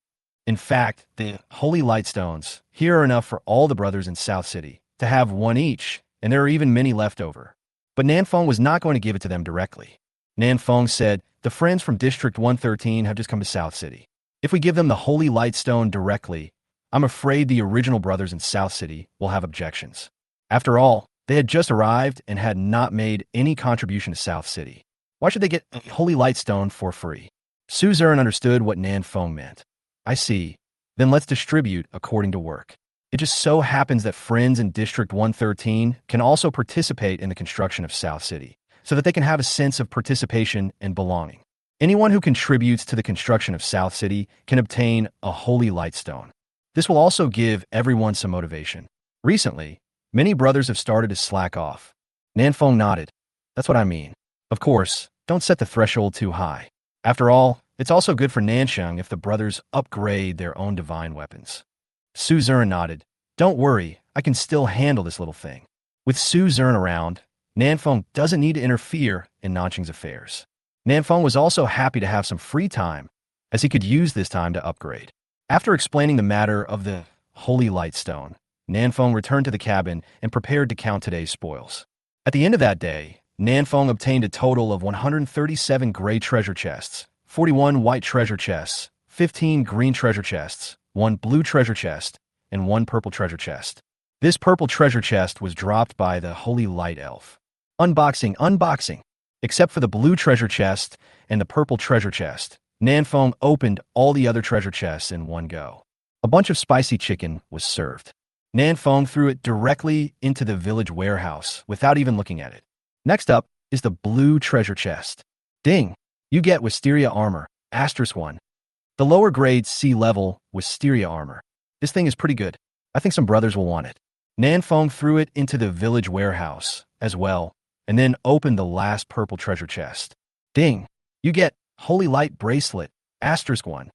In fact, the holy light stones here are enough for all the brothers in South City to have 1 each, and there are even many left over. But Nanfeng was not going to give it to them directly. Nanfeng said, "The friends from District 113 have just come to South City. If we give them the holy light stone directly, I'm afraid the original brothers in South City will have objections. After all, they had just arrived and had not made any contribution to South City. Why should they get a holy light stone for free?" Suzerain understood what Nanfeng meant. "I see. Then let's distribute according to work. It just so happens that friends in District 113 can also participate in the construction of South City, so that they can have a sense of participation and belonging. Anyone who contributes to the construction of South City can obtain a holy light stone. This will also give everyone some motivation. Recently, many brothers have started to slack off." Nanfeng nodded. "That's what I mean. Of course, don't set the threshold too high. After all, it's also good for Nansheng if the brothers upgrade their own divine weapons." Suzerain nodded. "Don't worry, I can still handle this little thing." With Suzerain around, Nanfeng doesn't need to interfere in Nansheng's affairs. Nanfeng was also happy to have some free time, as he could use this time to upgrade. After explaining the matter of the holy light stone, Nanfeng returned to the cabin and prepared to count today's spoils. At the end of that day, Nanfeng obtained a total of 137 gray treasure chests, 41 white treasure chests, 15 green treasure chests, 1 blue treasure chest, and 1 purple treasure chest. This purple treasure chest was dropped by the holy light elf. Unboxing, unboxing. Except for the blue treasure chest and the purple treasure chest, Nanfeng opened all the other treasure chests in one go. A bunch of spicy chicken was served. Nanfeng threw it directly into the village warehouse without even looking at it. Next up is the blue treasure chest. Ding! You get Wisteria armor, *1. The lower grade C level Wisteria armor. This thing is pretty good. I think some brothers will want it. Nanfeng threw it into the village warehouse as well, and then opened the last purple treasure chest. Ding! You get Holy Light Bracelet, *1.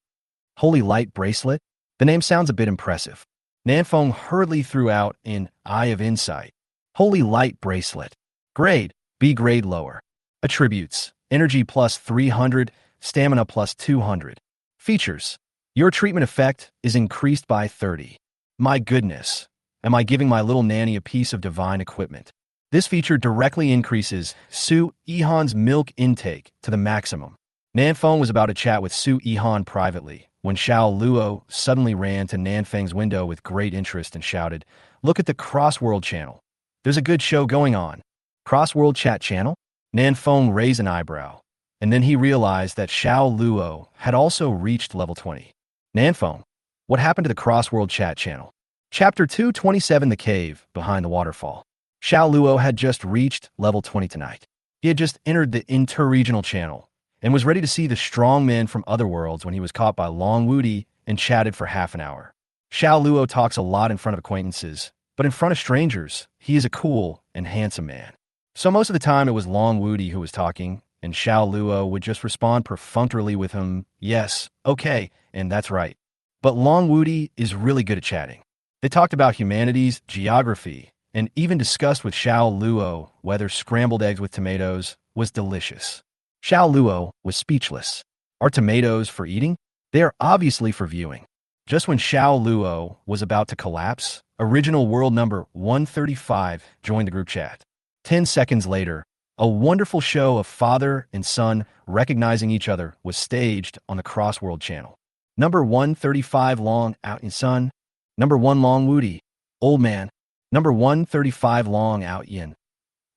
Holy Light Bracelet? The name sounds a bit impressive. Nanfeng hurriedly threw out an Eye of Insight. Holy Light Bracelet. Grade, B grade lower. Attributes, energy plus 300, stamina plus 200. Features, your treatment effect is increased by 30. My goodness, am I giving my little nanny a piece of divine equipment? This feature directly increases Su Yihan's milk intake to the maximum. Nanfeng was about to chat with Su Yihan privately when Xiao Luo suddenly ran to Nanfeng's window with great interest and shouted, "Look at the Crossworld channel. There's a good show going on." Crossworld chat channel? Nanfeng raised an eyebrow, and then he realized that Xiao Luo had also reached level 20. Nanfeng, what happened to the Crossworld chat channel? Chapter 227, The Cave Behind the Waterfall. Xiao Luo had just reached level 20 tonight. He had just entered the interregional channel and was ready to see the strong men from other worlds when he was caught by Long Wudi and chatted for half an hour. Xiao Luo talks a lot in front of acquaintances, but in front of strangers, he is a cool and handsome man. So most of the time it was Long Wudi who was talking, and Xiao Luo would just respond perfunctorily with him, "Yes, okay, and that's right." But Long Wudi is really good at chatting. They talked about humanities, geography, and even discussed with Xiao Luo whether scrambled eggs with tomatoes was delicious. Xiao Luo was speechless. Are tomatoes for eating? They are obviously for viewing. Just when Xiao Luo was about to collapse, original world number 135 joined the group chat. 10 seconds later, a wonderful show of father and son recognizing each other was staged on the Crossworld channel. Number 135 Long Out in Sun. Number 1 Long Wudi. Old man. Number 135 Long Out Yin.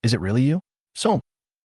Is it really you? So,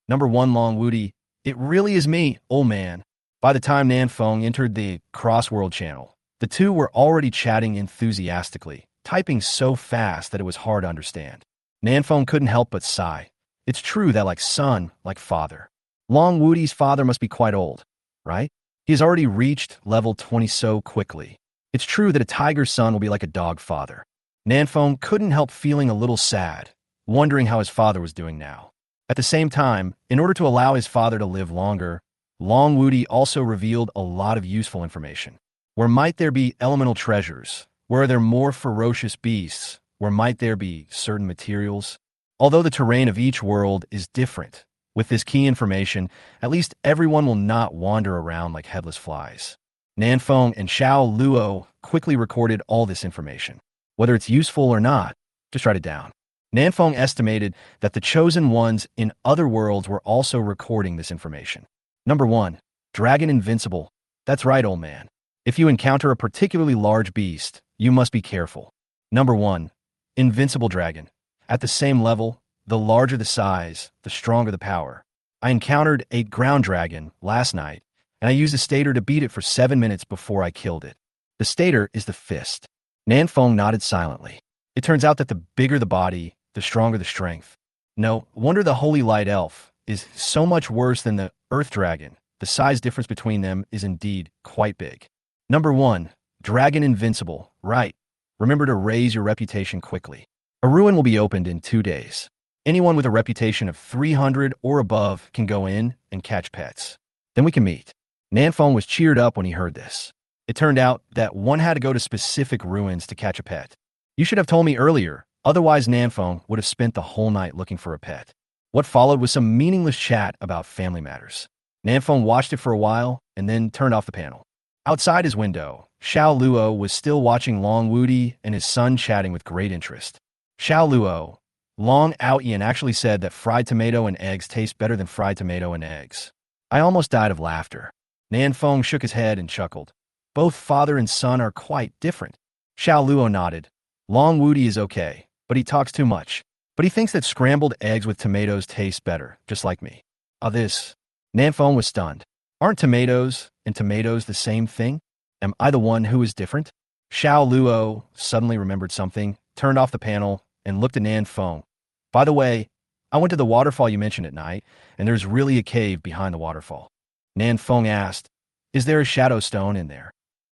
number 1 Long Wudi. It really is me, old man. By the time Nanfeng entered the Crossworld channel, the two were already chatting enthusiastically, typing so fast that it was hard to understand. Nanfeng couldn't help but sigh. It's true that like son, like father. Long Wudi's father must be quite old, right? He has already reached level 20 so quickly. It's true that a tiger's son will be like a dog father. Nanfeng couldn't help feeling a little sad, wondering how his father was doing now. At the same time, in order to allow his father to live longer, Long Wudi also revealed a lot of useful information. Where might there be elemental treasures? Where are there more ferocious beasts? Where might there be certain materials? Although the terrain of each world is different, with this key information, at least everyone will not wander around like headless flies. Nanfeng and Xiao Luo quickly recorded all this information. Whether it's useful or not, just write it down. Nanfeng estimated that the chosen ones in other worlds were also recording this information. Number 1. Dragon Invincible. That's right, old man. If you encounter a particularly large beast, you must be careful. Number 1. Invincible Dragon. At the same level, the larger the size, the stronger the power. I encountered a ground dragon last night, and I used a stater to beat it for 7 minutes before I killed it. The stater is the fist. Nanfeng nodded silently. It turns out that the bigger the body, the stronger the strength. No wonder the Holy Light Elf is so much worse than the Earth Dragon. The size difference between them is indeed quite big. Number 1. Dragon Invincible. Right. Remember to raise your reputation quickly. A ruin will be opened in 2 days. Anyone with a reputation of 300 or above can go in and catch pets. Then we can meet. Nanfeng was cheered up when he heard this. It turned out that one had to go to specific ruins to catch a pet. You should have told me earlier, otherwise Nanfeng would have spent the whole night looking for a pet. What followed was some meaningless chat about family matters. Nanfeng watched it for a while and then turned off the panel. Outside his window, Xiao Luo was still watching Long Wudi and his son chatting with great interest. Xiao Luo, Long Outyin actually said that fried tomato and eggs taste better than fried tomato and eggs. I almost died of laughter. Nanfeng shook his head and chuckled. Both father and son are quite different. Xiao Luo nodded. Long Wudi is okay, but he talks too much. But he thinks that scrambled eggs with tomatoes taste better, just like me. This. Nanfeng was stunned. Aren't tomatoes and tomatoes the same thing? Am I the one who is different? Xiao Luo suddenly remembered something, turned off the panel, and looked at Nanfeng. By the way, I went to the waterfall you mentioned at night, and there's really a cave behind the waterfall. Nanfeng asked, is there a shadow stone in there?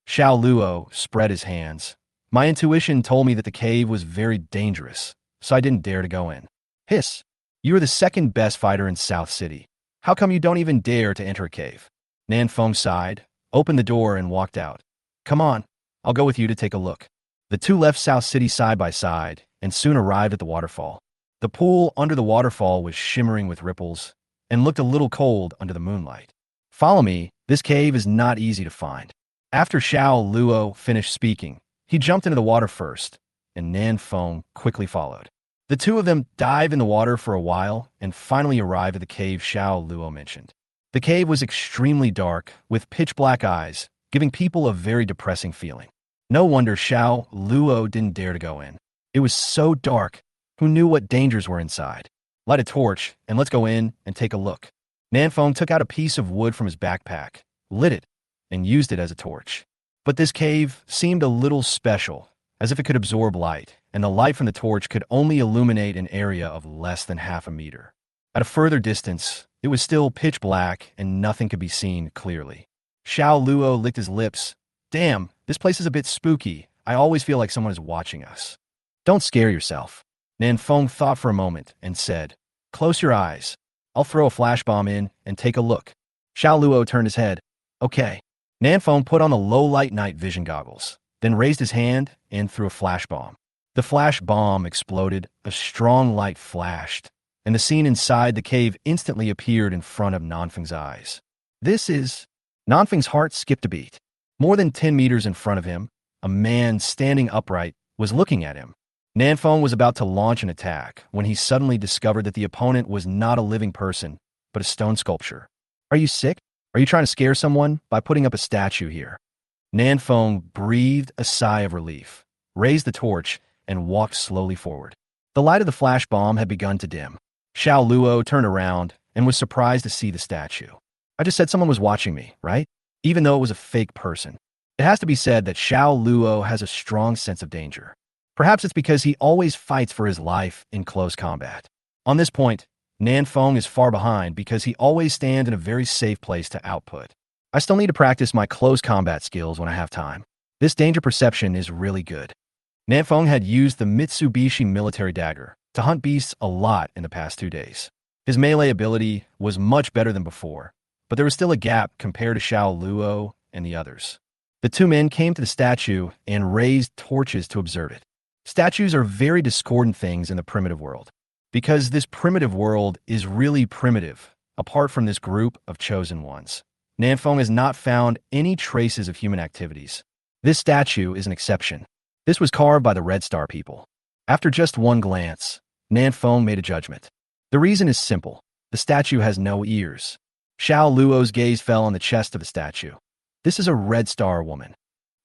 Xiao Luo spread his hands. My intuition told me that the cave was very dangerous, so I didn't dare to go in. Hiss. You are the second best fighter in South City. How come you don't even dare to enter a cave? Nanfeng sighed, opened the door, and walked out. Come on, I'll go with you to take a look. The two left South City side by side and soon arrived at the waterfall. The pool under the waterfall was shimmering with ripples and looked a little cold under the moonlight. Follow me, this cave is not easy to find. After Xiao Luo finished speaking, he jumped into the water first, and Nanfeng quickly followed. The two of them dived in the water for a while and finally arrived at the cave Xiao Luo mentioned. The cave was extremely dark, with pitch-black eyes, giving people a very depressing feeling. No wonder Xiao Luo didn't dare to go in. It was so dark. Who knew what dangers were inside? Light a torch, and let's go in and take a look. Nanfeng took out a piece of wood from his backpack, lit it, and used it as a torch. But this cave seemed a little special, as if it could absorb light, and the light from the torch could only illuminate an area of less than half a meter. At a further distance, it was still pitch black and nothing could be seen clearly. Xiao Luo licked his lips. Damn, this place is a bit spooky. I always feel like someone is watching us. Don't scare yourself. Nanfeng thought for a moment and said, close your eyes. I'll throw a flash bomb in and take a look. Xiao Luo turned his head. Okay. Nanfeng put on the low-light night vision goggles, then raised his hand and threw a flash bomb. The flash bomb exploded, a strong light flashed, and the scene inside the cave instantly appeared in front of Nanfeng's eyes. This is... Nanfeng's heart skipped a beat. More than 10 meters in front of him, a man standing upright was looking at him. Nanfeng was about to launch an attack when he suddenly discovered that the opponent was not a living person, but a stone sculpture. Are you sick? Are you trying to scare someone by putting up a statue here? Nanfeng breathed a sigh of relief, raised the torch, and walked slowly forward. The light of the flash bomb had begun to dim. Xiao Luo turned around and was surprised to see the statue. I just said someone was watching me, right? Even though it was a fake person. It has to be said that Xiao Luo has a strong sense of danger. Perhaps it's because he always fights for his life in close combat. On this point, Nanfeng is far behind because he always stands in a very safe place to output. I still need to practice my close combat skills when I have time. This danger perception is really good. Nanfeng had used the Mitsubishi military dagger to hunt beasts a lot in the past 2 days. His melee ability was much better than before, but there was still a gap compared to Xiao Luo and the others. The two men came to the statue and raised torches to observe it. Statues are very discordant things in the primitive world, because this primitive world is really primitive, apart from this group of chosen ones. Nanfeng has not found any traces of human activities. This statue is an exception. This was carved by the Red Star people. After just one glance, Nanfeng made a judgment. The reason is simple. The statue has no ears. Xiao Luo's gaze fell on the chest of the statue. This is a Red Star woman.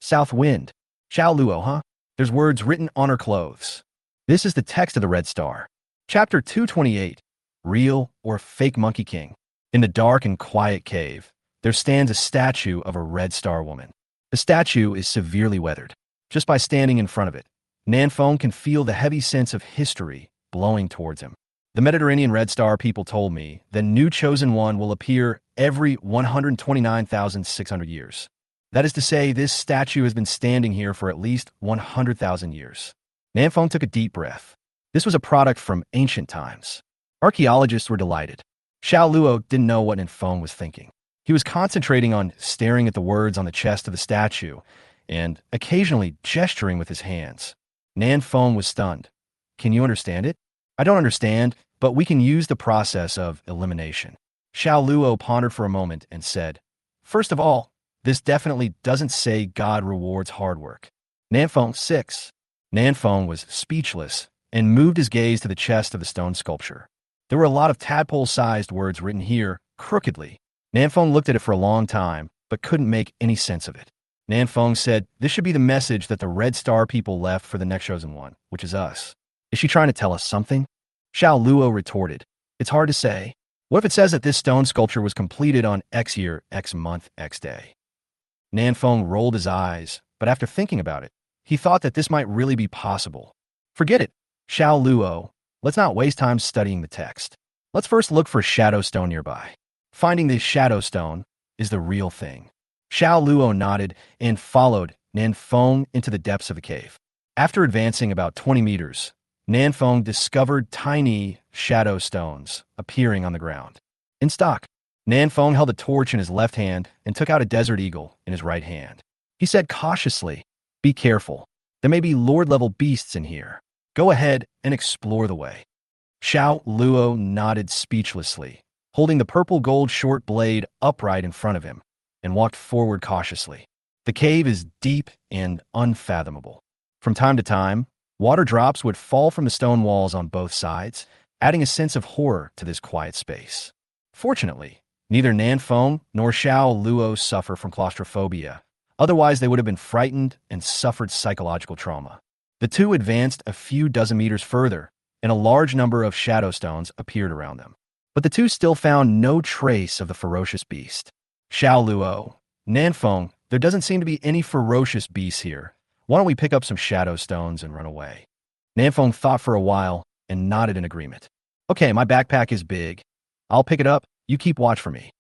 South Wind. Xiao Luo, huh? There's words written on her clothes. This is the text of the Red Star. Chapter 228, Real or Fake Monkey King. In the dark and quiet cave, there stands a statue of a Red Star woman. The statue is severely weathered. Just by standing in front of it, Nanfeng can feel the heavy sense of history blowing towards him. The Mediterranean Red Star people told me the new chosen one will appear every 129,600 years. That is to say, this statue has been standing here for at least 100,000 years. Nanfeng took a deep breath. This was a product from ancient times. Archaeologists were delighted. Xiao Luo didn't know what Nanfeng was thinking. He was concentrating on staring at the words on the chest of the statue and occasionally gesturing with his hands. Nanfeng was stunned. Can you understand it? I don't understand, but we can use the process of elimination. Xiao Luo pondered for a moment and said, first of all, this definitely doesn't say God rewards hard work. Nanfeng 6. Nanfeng was speechless and moved his gaze to the chest of the stone sculpture. There were a lot of tadpole-sized words written here, crookedly. Nanfeng looked at it for a long time, but couldn't make any sense of it. Nanfeng said, this should be the message that the Red Star people left for the next chosen one, which is us. Is she trying to tell us something? Xiao Luo retorted, it's hard to say. What if it says that this stone sculpture was completed on X year, X month, X day? Nanfeng rolled his eyes, but after thinking about it, he thought that this might really be possible. Forget it, Xiao Luo. Let's not waste time studying the text. Let's first look for shadow stone nearby. Finding this shadow stone is the real thing. Xiao Luo nodded and followed Nanfeng into the depths of the cave. After advancing about 20 meters, Nanfeng discovered tiny shadow stones appearing on the ground. In stock, Nanfeng held a torch in his left hand and took out a desert eagle in his right hand. He said cautiously, "Be careful. There may be lord-level beasts in here. Go ahead and explore the way." Xiao Luo nodded speechlessly, holding the purple-gold short blade upright in front of him, and walked forward cautiously. The cave is deep and unfathomable. From time to time, water drops would fall from the stone walls on both sides, adding a sense of horror to this quiet space. Fortunately, neither Nanfeng nor Xiao Luo suffer from claustrophobia. Otherwise, they would have been frightened and suffered psychological trauma. The two advanced a few dozen meters further, and a large number of shadow stones appeared around them. But the two still found no trace of the ferocious beast. Xiao Luo, Nanfeng, there doesn't seem to be any ferocious beasts here. Why don't we pick up some shadow stones and run away? Nanfeng thought for a while and nodded in agreement. Okay, my backpack is big. I'll pick it up. You keep watch for me.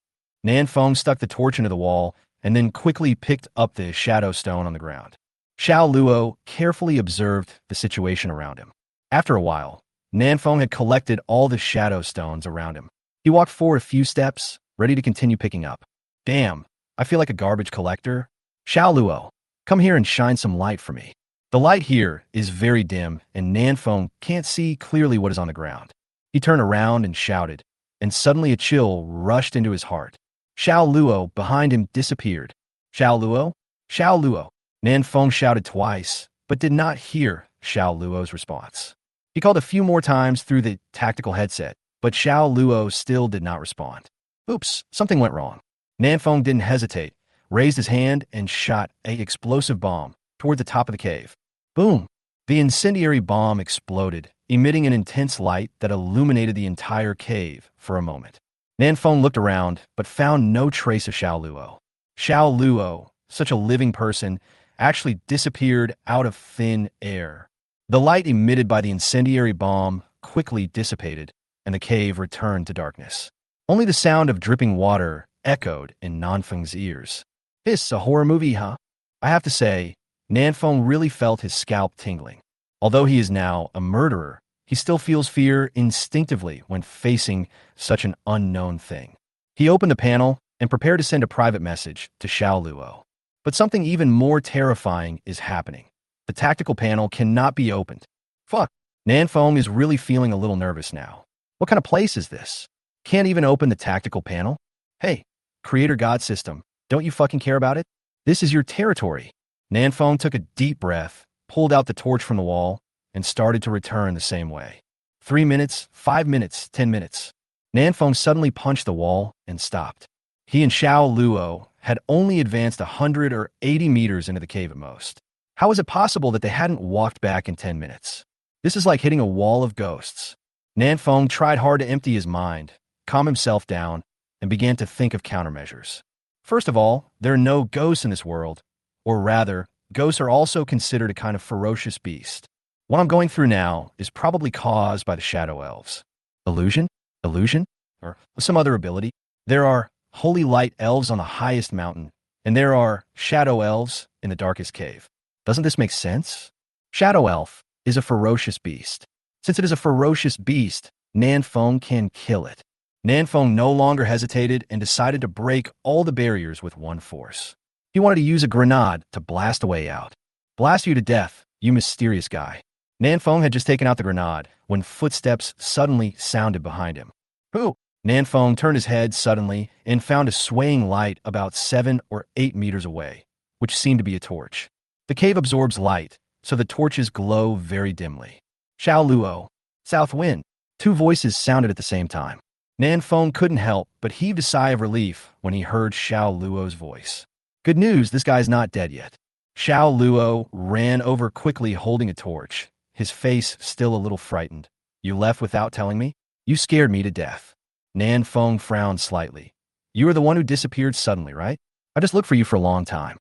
Nanfeng stuck the torch into the wall and then quickly picked up the shadow stone on the ground. Xiao Luo carefully observed the situation around him. After a while, Nanfeng had collected all the shadow stones around him. He walked forward a few steps, ready to continue picking up. Damn, I feel like a garbage collector. Xiao Luo, come here and shine some light for me. The light here is very dim, and Nanfeng can't see clearly what is on the ground. He turned around and shouted, and suddenly a chill rushed into his heart. Xiao Luo behind him disappeared. Xiao Luo? Xiao Luo. Nanfeng shouted twice, but did not hear Xiao Luo's response. He called a few more times through the tactical headset, but Xiao Luo still did not respond. Oops, something went wrong. Nanfeng didn't hesitate, raised his hand, and shot an explosive bomb toward the top of the cave. Boom! The incendiary bomb exploded, emitting an intense light that illuminated the entire cave for a moment. Nanfeng looked around, but found no trace of Xiao Luo. Xiao Luo, such a living person, actually disappeared out of thin air. The light emitted by the incendiary bomb quickly dissipated, and the cave returned to darkness. Only the sound of dripping water echoed in Nanfeng's ears. This a horror movie, huh? I have to say, Nanfeng really felt his scalp tingling. Although he is now a murderer, he still feels fear instinctively when facing such an unknown thing. He opened the panel and prepared to send a private message to Xiao Luo. But something even more terrifying is happening. The tactical panel cannot be opened. Fuck. Nanfeng is really feeling a little nervous now. What kind of place is this? Can't even open the tactical panel? Hey, Creator God System, don't you fucking care about it? This is your territory. Nanfeng took a deep breath, pulled out the torch from the wall, and started to return the same way. 3 minutes, 5 minutes, 10 minutes. Nanfeng suddenly punched the wall and stopped. He and Xiao Luo had only advanced 100 or 80 meters into the cave at most. How is it possible that they hadn't walked back in 10 minutes? This is like hitting a wall of ghosts. Nanfeng tried hard to empty his mind, calm himself down, and began to think of countermeasures. First of all, there are no ghosts in this world, or rather, ghosts are also considered a kind of ferocious beast. What I'm going through now is probably caused by the shadow elves. Illusion? Illusion? Or some other ability? There are holy light elves on the highest mountain, and there are shadow elves in the darkest cave. Doesn't this make sense? Shadow elf is a ferocious beast. Since it is a ferocious beast, Nanfeng can kill it. Nanfeng no longer hesitated and decided to break all the barriers with one force. He wanted to use a grenade to blast a way out. Blast you to death, you mysterious guy. Nanfeng had just taken out the grenade when footsteps suddenly sounded behind him. Who? Nanfeng turned his head suddenly and found a swaying light about 7 or 8 meters away, which seemed to be a torch. The cave absorbs light, so the torches glow very dimly. Xiao Luo, South Wind. 2 voices sounded at the same time. Nanfeng couldn't help but heaved a sigh of relief when he heard Xiao Luo's voice. Good news, this guy's not dead yet. Xiao Luo ran over quickly holding a torch, his face still a little frightened. You left without telling me? You scared me to death. Nan Feng frowned slightly. You are the one who disappeared suddenly, right? I just looked for you for a long time.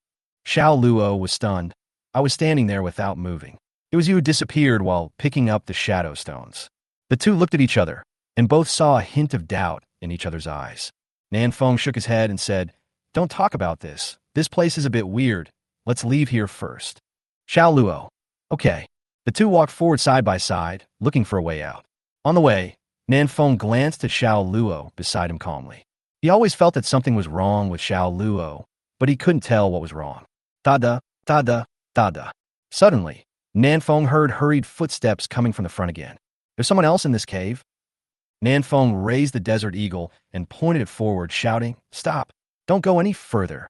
Xiao Luo was stunned. I was standing there without moving. It was you who disappeared while picking up the shadow stones. The two looked at each other, and both saw a hint of doubt in each other's eyes. Nan Feng shook his head and said, Don't talk about this. This place is a bit weird. Let's leave here first. Xiao Luo. Okay. The two walked forward side by side, looking for a way out. On the way, Nan Feng glanced at Xiao Luo beside him calmly. He always felt that something was wrong with Xiao Luo, but he couldn't tell what was wrong. Da-da, da-da, da-da. Suddenly, Nan Feng heard hurried footsteps coming from the front again. There's someone else in this cave? Nan Feng raised the desert eagle and pointed it forward, shouting, Stop! Don't go any further.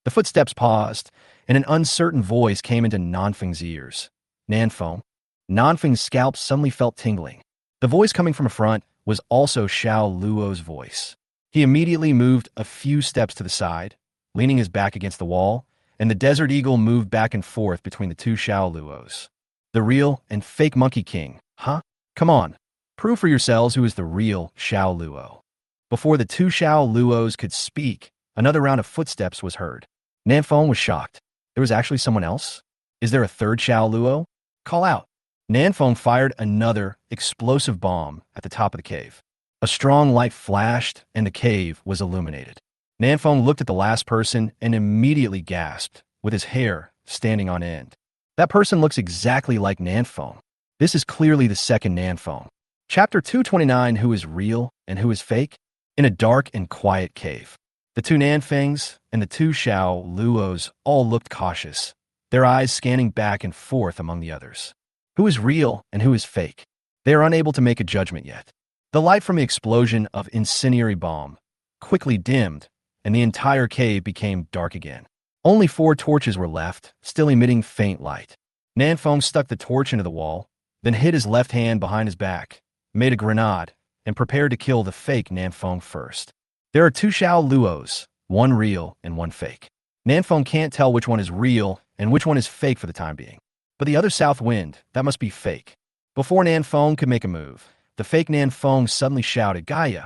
The footsteps paused, and an uncertain voice came into Nanfeng's ears. Nanfeng. Nanfeng's scalp suddenly felt tingling. The voice coming from front was also Xiao Luo's voice. He immediately moved a few steps to the side, leaning his back against the wall, and the desert eagle moved back and forth between the two Xiao Luos. The real and fake Monkey King, huh? Come on, prove for yourselves who is the real Xiao Luo. Before the two Xiao Luos could speak, another round of footsteps was heard. Nanfeng was shocked. There was actually someone else? Is there a third Xiao Luo? Call out. Nanfeng fired another explosive bomb at the top of the cave. A strong light flashed, and the cave was illuminated. Nanfeng looked at the last person and immediately gasped, with his hair standing on end. That person looks exactly like Nanfeng. This is clearly the second Nanfeng. Chapter 229, Who is Real and Who is Fake? In a dark and quiet cave. The two Nanfengs and the two Xiao Luos all looked cautious, their eyes scanning back and forth among the others. Who is real and who is fake? They are unable to make a judgment yet. The light from the explosion of incendiary bomb quickly dimmed, and the entire cave became dark again. Only 4 torches were left, still emitting faint light. Nanfeng stuck the torch into the wall, then hid his left hand behind his back, made a grenade, and prepared to kill the fake Nanfeng first. There are 2 Xiao Luos, one real and one fake. Nanfeng can't tell which one is real and which one is fake for the time being. But the other south wind, that must be fake. Before Nanfeng could make a move, the fake Nanfeng suddenly shouted, Gaia!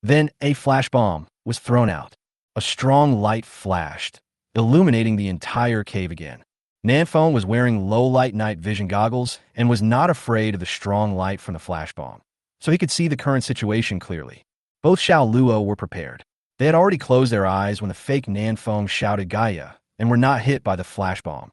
Then a flash bomb was thrown out. A strong light flashed, illuminating the entire cave again. Nanfeng was wearing low-light night vision goggles and was not afraid of the strong light from the flash bomb, so he could see the current situation clearly. Both Xiao Luo were prepared. They had already closed their eyes when the fake Nanfeng shouted Gaia and were not hit by the flash bomb.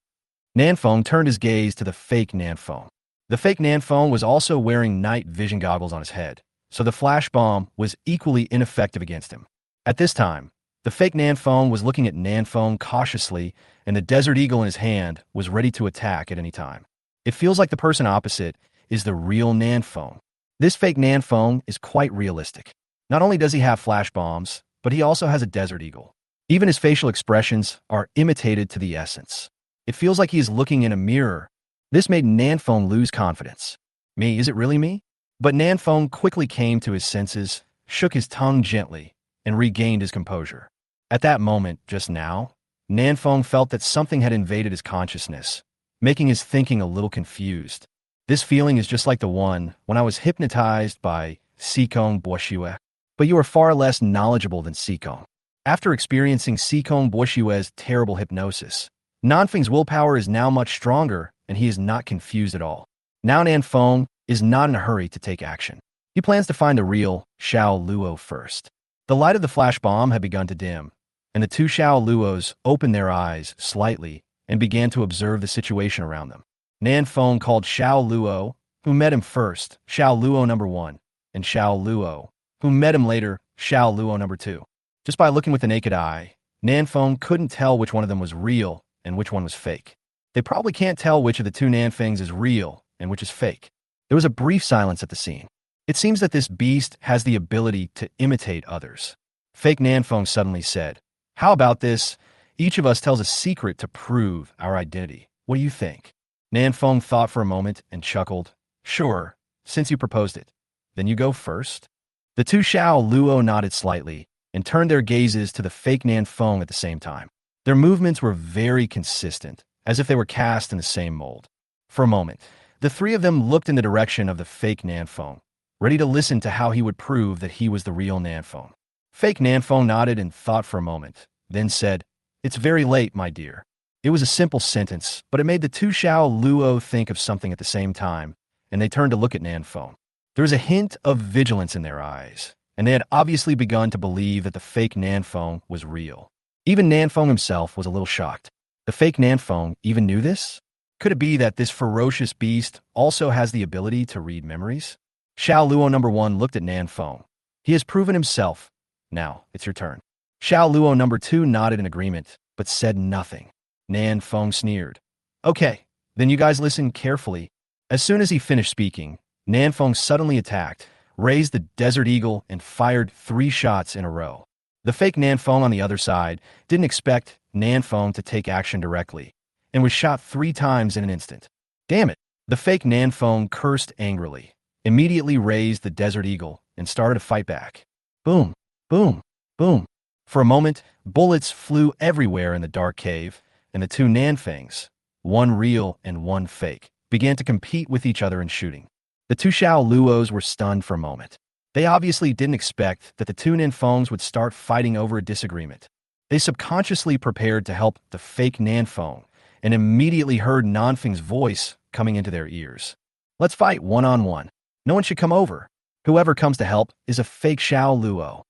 Nanfeng turned his gaze to the fake Nanfeng. The fake Nanfeng was also wearing night vision goggles on his head, so the flash bomb was equally ineffective against him. At this time, the fake Nanfeng was looking at Nanfeng cautiously, and the desert eagle in his hand was ready to attack at any time. It feels like the person opposite is the real Nanfeng. This fake Nanfeng is quite realistic. Not only does he have flash bombs, but he also has a desert eagle. Even his facial expressions are imitated to the essence. It feels like he is looking in a mirror. This made Nanfeng lose confidence. Me? Is it really me? But Nanfeng quickly came to his senses, shook his tongue gently, and regained his composure. At that moment, just now, Nanfeng felt that something had invaded his consciousness, making his thinking a little confused. This feeling is just like the one when I was hypnotized by Sikong Boshue. But you are far less knowledgeable than Sikong. After experiencing Sikong Boshue's terrible hypnosis, Nanfeng's willpower is now much stronger, and he is not confused at all. Now Nanfeng is not in a hurry to take action. He plans to find the real Xiao Luo first. The light of the flash bomb had begun to dim, and the 2 Xiao Luos opened their eyes slightly and began to observe the situation around them. Nanfeng called Xiao Luo, who met him first, Xiao Luo number 1, and Xiao Luo, who met him later, Xiao Luo number 2. Just by looking with the naked eye, Nanfeng couldn't tell which one of them was real and which one was fake. They probably can't tell which of the 2 Nanfengs is real and which is fake. There was a brief silence at the scene. It seems that this beast has the ability to imitate others. Fake Nanfeng suddenly said, How about this? Each of us tells a secret to prove our identity. What do you think? Nanfeng thought for a moment and chuckled. Sure, since you proposed it. Then you go first? The 2 Xiao Luo nodded slightly and turned their gazes to the fake Nanfeng at the same time. Their movements were very consistent, as if they were cast in the same mold. For a moment, the 3 of them looked in the direction of the fake Nanfeng, ready to listen to how he would prove that he was the real Nanfeng. Fake Nanfeng nodded and thought for a moment, then said, "It's very late, my dear." It was a simple sentence, but it made the two Xiao Luo think of something at the same time, and they turned to look at Nanfeng. There was a hint of vigilance in their eyes, and they had obviously begun to believe that the fake Nanfeng was real. Even Nanfeng himself was a little shocked. The fake Nanfeng even knew this? Could it be that this ferocious beast also has the ability to read memories? Xiao Luo number 1 looked at Nanfeng. He has proven himself. Now, it's your turn. Xiao Luo number 2 nodded in agreement, but said nothing. Nanfeng sneered. Okay, then you guys listen carefully. As soon as he finished speaking, Nanfeng suddenly attacked, raised the Desert Eagle, and fired 3 shots in a row. The fake Nanfeng on the other side didn't expect Nanfeng to take action directly, and was shot 3 times in an instant. Damn it! The fake Nanfeng cursed angrily, immediately raised the Desert Eagle, and started to fight back. Boom, boom, boom. For a moment, bullets flew everywhere in the dark cave, and the 2 Nanfengs, one real and one fake, began to compete with each other in shooting. The 2 Xiao Luos were stunned for a moment. They obviously didn't expect that the 2 Nanfengs would start fighting over a disagreement. They subconsciously prepared to help the fake Nanfeng, and immediately heard Nanfeng's voice coming into their ears. Let's fight one-on-one. No one should come over. Whoever comes to help is a fake Xiao Luo.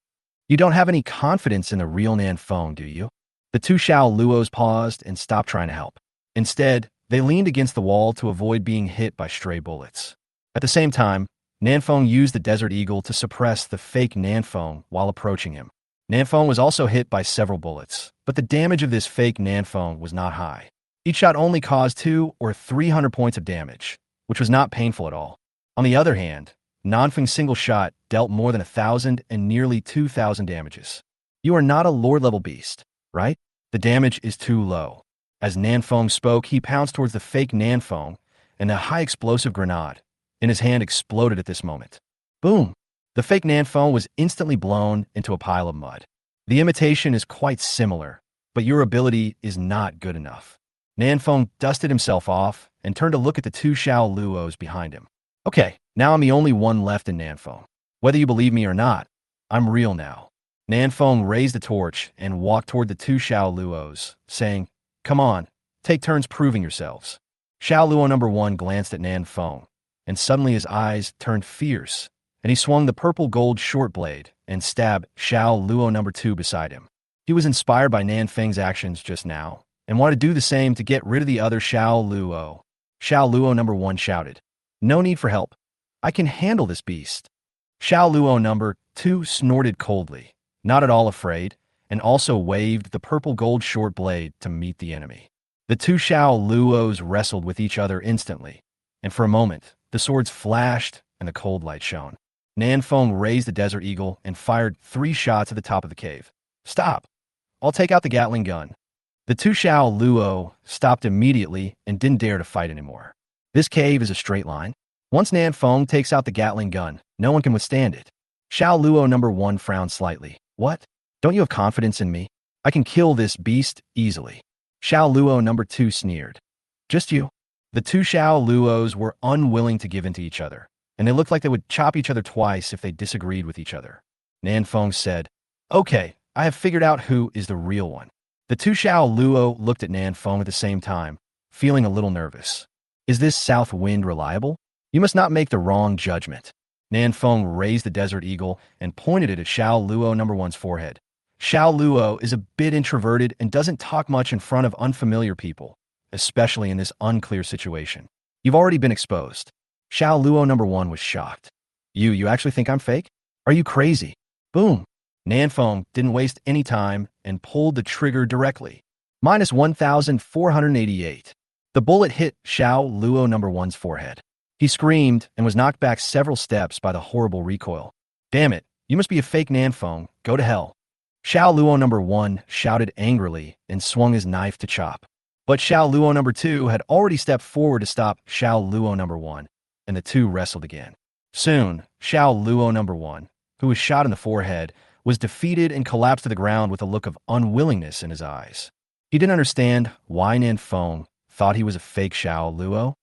You don't have any confidence in the real Nanfeng, do you? The 2 Xiao Luos paused and stopped trying to help. Instead, they leaned against the wall to avoid being hit by stray bullets. At the same time, Nanfeng used the Desert Eagle to suppress the fake Nanfeng while approaching him. Nanfeng was also hit by several bullets, but the damage of this fake Nanfeng was not high. Each shot only caused 200 or 300 points of damage, which was not painful at all. On the other hand, Nanfeng's single shot dealt more than 1,000 and nearly 2,000 damages. You are not a lord-level beast, right? The damage is too low. As Nanfeng spoke, he pounced towards the fake Nanfeng, and a high-explosive grenade in his hand exploded at this moment. Boom! The fake Nanfeng was instantly blown into a pile of mud. The imitation is quite similar, but your ability is not good enough. Nanfeng dusted himself off and turned to look at the 2 Xiao Luos behind him. Okay, now I'm the only one left in Nanfeng. Whether you believe me or not, I'm real now. Nanfeng raised the torch and walked toward the 2 Xiao Luos, saying, "Come on, take turns proving yourselves." Xiao Luo number 1 glanced at Nanfeng, and suddenly his eyes turned fierce, and he swung the purple gold short blade and stabbed Xiao Luo number 2 beside him. He was inspired by Nanfeng's actions just now, and wanted to do the same to get rid of the other Xiao Luo. Xiao Luo number 1 shouted, "No need for help. I can handle this beast." Xiao Luo number 2 snorted coldly, not at all afraid, and also waved the purple gold short blade to meet the enemy. The 2 Xiao Luos wrestled with each other instantly, and for a moment, the swords flashed and the cold light shone. Nanfeng raised the Desert Eagle and fired 3 shots at the top of the cave. "Stop! I'll take out the Gatling gun." The 2 Xiao Luo stopped immediately and didn't dare to fight anymore. This cave is a straight line. Once Nanfeng takes out the Gatling gun, no one can withstand it. Xiao Luo number 1 frowned slightly. "What? Don't you have confidence in me? I can kill this beast easily." Xiao Luo number 2 sneered. "Just you." The 2 Xiao Luos were unwilling to give in to each other, and they looked like they would chop each other twice if they disagreed with each other. Nanfeng said, "Okay, I have figured out who is the real one." The 2 Xiao Luo looked at Nanfeng at the same time, feeling a little nervous. "Is this south wind reliable? You must not make the wrong judgment." Nanfeng raised the Desert Eagle and pointed it at Xiao Luo number 1's forehead. Xiao Luo is a bit introverted and doesn't talk much in front of unfamiliar people, especially in this unclear situation. You've already been exposed. Xiao Luo number 1 was shocked. You actually think I'm fake? Are you crazy?" Boom! Nanfeng didn't waste any time and pulled the trigger directly. Minus 1,488. The bullet hit Xiao Luo number 1's forehead. He screamed and was knocked back several steps by the horrible recoil. "Damn it, you must be a fake Nanfeng. Go to hell." Xiao Luo number 1 shouted angrily and swung his knife to chop. But Xiao Luo number 2 had already stepped forward to stop Xiao Luo number 1, and the two wrestled again. Soon, Xiao Luo number 1, who was shot in the forehead, was defeated and collapsed to the ground with a look of unwillingness in his eyes. He didn't understand why Nanfeng thought he was a fake Xiao Luo.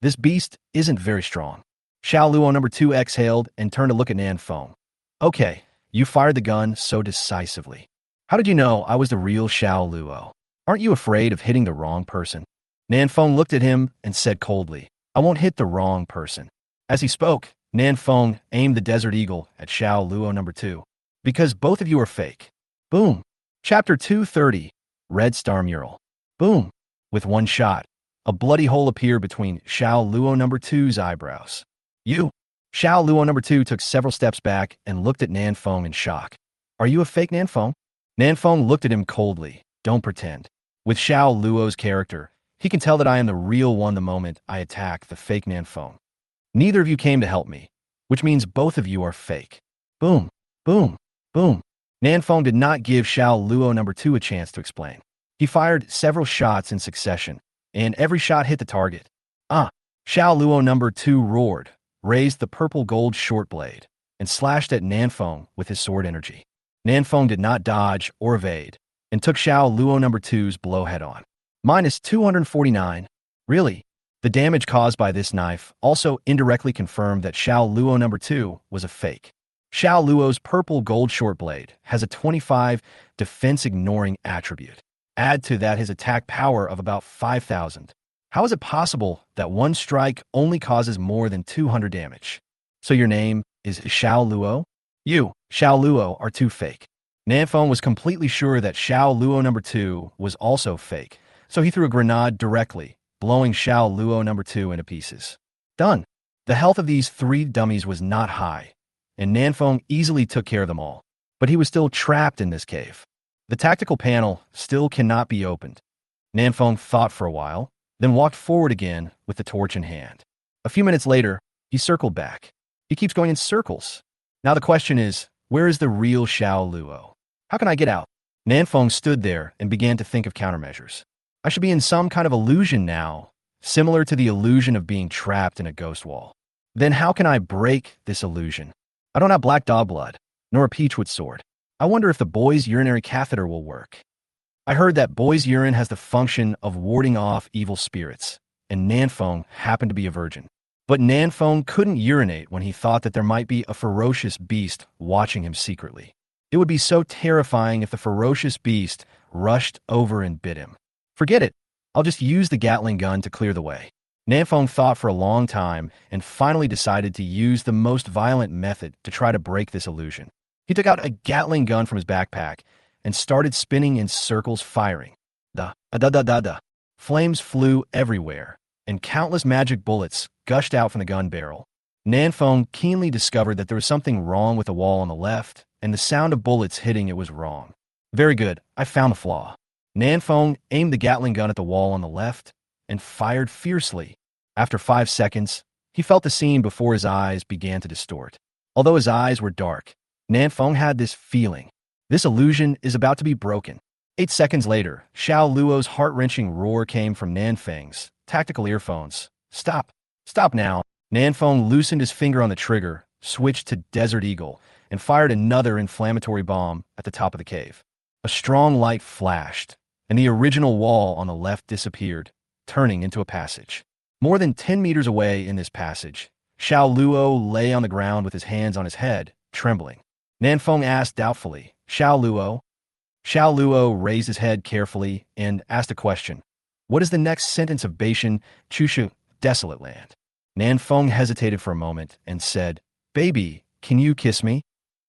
This beast isn't very strong. Xiao Luo number 2 exhaled and turned to look at Nan Feng. Okay, you fired the gun so decisively. How did you know I was the real Xiao Luo? Aren't you afraid of hitting the wrong person? Nan Feng looked at him and said coldly, I won't hit the wrong person. As he spoke, Nan Feng aimed the Desert Eagle at Xiao Luo number 2. Because both of you are fake. Boom. Chapter 230, Red Star Mural. Boom. With one shot, a bloody hole appeared between Xiao Luo number 2's eyebrows. You. Xiao Luo number 2 took several steps back and looked at Nan Feng in shock. Are you a fake, Nan Feng? Nan Feng looked at him coldly. Don't pretend. With Xiao Luo's character, he can tell that I am the real one the moment I attack the fake Nan Feng. Neither of you came to help me, which means both of you are fake. Boom. Boom. Boom. Nan Feng did not give Xiao Luo number 2 a chance to explain. He fired several shots in succession, and every shot hit the target. Xiao Luo number 2 roared, raised the purple gold short blade, and slashed at Nan Feng with his sword energy. Nan Feng did not dodge or evade, and took Xiao Luo number 2's blow head-on. Minus 249. Really? The damage caused by this knife also indirectly confirmed that Xiao Luo number 2 was a fake. Xiao Luo's purple gold short blade has a 25 defense-ignoring attribute. Add to that his attack power of about 5,000. How is it possible that one strike only causes more than 200 damage? So your name is Xiao Luo? You, Xiao Luo, are too fake. Nan Feng was completely sure that Xiao Luo number 2 was also fake, so he threw a grenade directly, blowing Xiao Luo number 2 into pieces. Done. The health of these 3 dummies was not high, and Nan Feng easily took care of them all. But he was still trapped in this cave. The tactical panel still cannot be opened. Nan Feng thought for a while, then walked forward again with the torch in hand. A few minutes later, he circled back. He keeps going in circles. Now the question is, where is the real Xiao Luo? How can I get out? Nan Feng stood there and began to think of countermeasures. I should be in some kind of illusion now, similar to the illusion of being trapped in a ghost wall. Then how can I break this illusion? I don't have black dog blood, nor a peachwood sword. I wonder if the boy's urinary catheter will work. I heard that boy's urine has the function of warding off evil spirits, and Nan Feng happened to be a virgin. But Nan Feng couldn't urinate when he thought that there might be a ferocious beast watching him secretly. It would be so terrifying if the ferocious beast rushed over and bit him. Forget it. I'll just use the Gatling gun to clear the way. Nan Feng thought for a long time and finally decided to use the most violent method to try to break this illusion. He took out a Gatling gun from his backpack and started spinning in circles, firing. Da-da-da-da-da. Flames flew everywhere, and countless magic bullets gushed out from the gun barrel. Nan Feng keenly discovered that there was something wrong with the wall on the left, and the sound of bullets hitting it was wrong. Very good, I found the flaw. Nan Feng aimed the Gatling gun at the wall on the left and fired fiercely. After 5 seconds, he felt the scene before his eyes began to distort. Although his eyes were dark, Nan Feng had this feeling. This illusion is about to be broken. 8 seconds later, Xiao Luo's heart-wrenching roar came from Nan Feng's tactical earphones. Stop. Stop now. Nan Feng loosened his finger on the trigger, switched to Desert Eagle, and fired another inflammatory bomb at the top of the cave. A strong light flashed, and the original wall on the left disappeared, turning into a passage. More than 10 meters away in this passage, Xiao Luo lay on the ground with his hands on his head, trembling. Nan Feng asked doubtfully, Xiao Luo? Xiao Luo raised his head carefully and asked a question. What is the next sentence of Beishan Chushu, Desolate Land? Nan Feng hesitated for a moment and said, Baby, can you kiss me?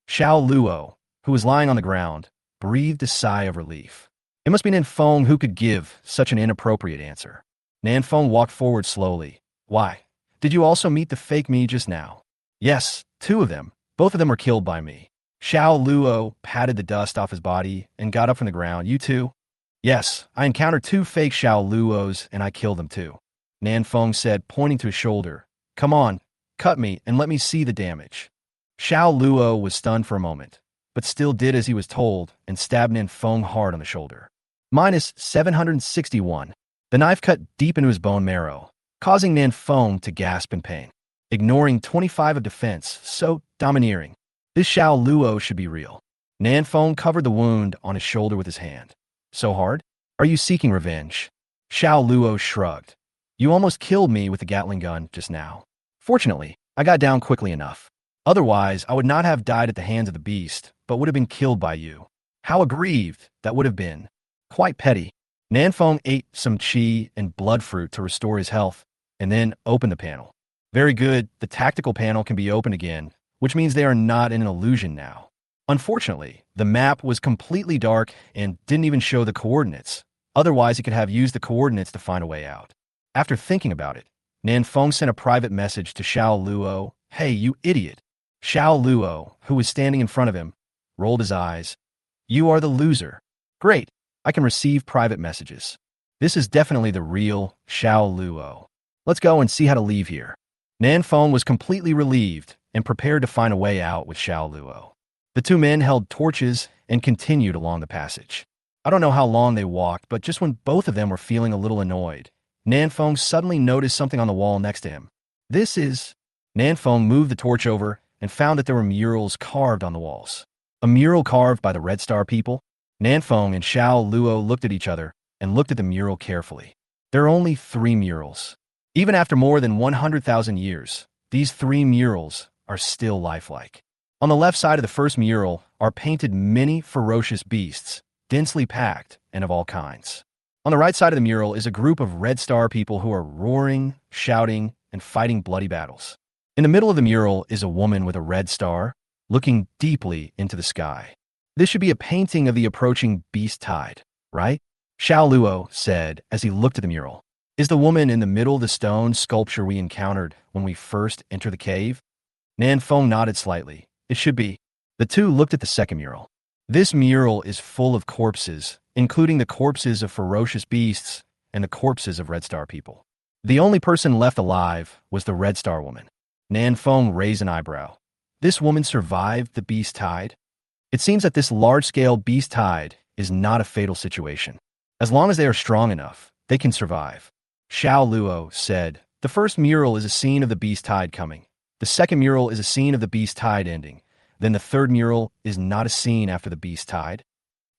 Xiao Luo, who was lying on the ground, breathed a sigh of relief. It must be Nan Feng who could give such an inappropriate answer. Nan Feng walked forward slowly. Why? Did you also meet the fake me just now? Yes, 2 of them. Both of them were killed by me. Xiao Luo patted the dust off his body and got up from the ground. You too? Yes, I encountered 2 fake Xiao Luos and I killed them too. Nan Feng said, pointing to his shoulder. Come on, cut me and let me see the damage. Xiao Luo was stunned for a moment, but still did as he was told and stabbed Nan Feng hard on the shoulder. Minus 761. The knife cut deep into his bone marrow, causing Nan Feng to gasp in pain. Ignoring 25 of defense, so domineering. This Xiao Luo should be real. Nan Feng covered the wound on his shoulder with his hand. So hard? Are you seeking revenge? Xiao Luo shrugged. You almost killed me with the Gatling gun just now. Fortunately, I got down quickly enough. Otherwise, I would not have died at the hands of the beast, but would have been killed by you. How aggrieved that would have been. Quite petty. Nanfeng ate some qi and blood fruit to restore his health, and then opened the panel. Very good, the tactical panel can be opened again, which means they are not in an illusion now. Unfortunately, the map was completely dark and didn't even show the coordinates. Otherwise, he could have used the coordinates to find a way out. After thinking about it, Nanfeng sent a private message to Xiao Luo. Hey, you idiot. Xiao Luo, who was standing in front of him, rolled his eyes. You are the loser. Great, I can receive private messages. This is definitely the real Xiao Luo. Let's go and see how to leave here. Nanfeng was completely relieved and prepared to find a way out with Xiao Luo. The two men held torches and continued along the passage. I don't know how long they walked, but just when both of them were feeling a little annoyed, Nanfeng suddenly noticed something on the wall next to him. This is... Nanfeng moved the torch over and found that there were murals carved on the walls. A mural carved by the Red Star people? Nanfeng and Xiao Luo looked at each other and looked at the mural carefully. There are only 3 murals. Even after more than 100,000 years, these 3 murals are still lifelike. On the left side of the first mural are painted many ferocious beasts, densely packed and of all kinds. On the right side of the mural is a group of Red Star people who are roaring, shouting, and fighting bloody battles. In the middle of the mural is a woman with a red star, looking deeply into the sky. This should be a painting of the approaching beast tide, right? Xiao Luo said as he looked at the mural. Is the woman in the middle the stone sculpture we encountered when we first entered the cave? Nanfeng nodded slightly. It should be. The two looked at the second mural. This mural is full of corpses, including the corpses of ferocious beasts and the corpses of Red Star people. The only person left alive was the Red Star woman. Nanfeng raised an eyebrow. This woman survived the beast tide? It seems that this large-scale beast tide is not a fatal situation. As long as they are strong enough, they can survive. Xiao Luo said, the first mural is a scene of the beast tide coming. The second mural is a scene of the beast tide ending. Then the third mural is not a scene after the beast tide.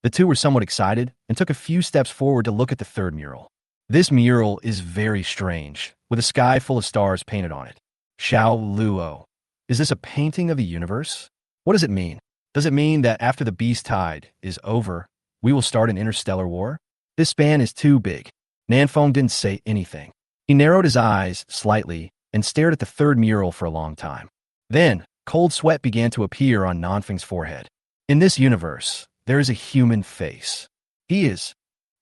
The two were somewhat excited and took a few steps forward to look at the third mural. This mural is very strange, with a sky full of stars painted on it. Xiao Luo, is this a painting of the universe? What does it mean? Does it mean that after the beast tide is over, we will start an interstellar war? This span is too big. Nanfeng didn't say anything. He narrowed his eyes slightly and stared at the third mural for a long time. Then, cold sweat began to appear on Nanfeng's forehead. In this universe, there is a human face. He is.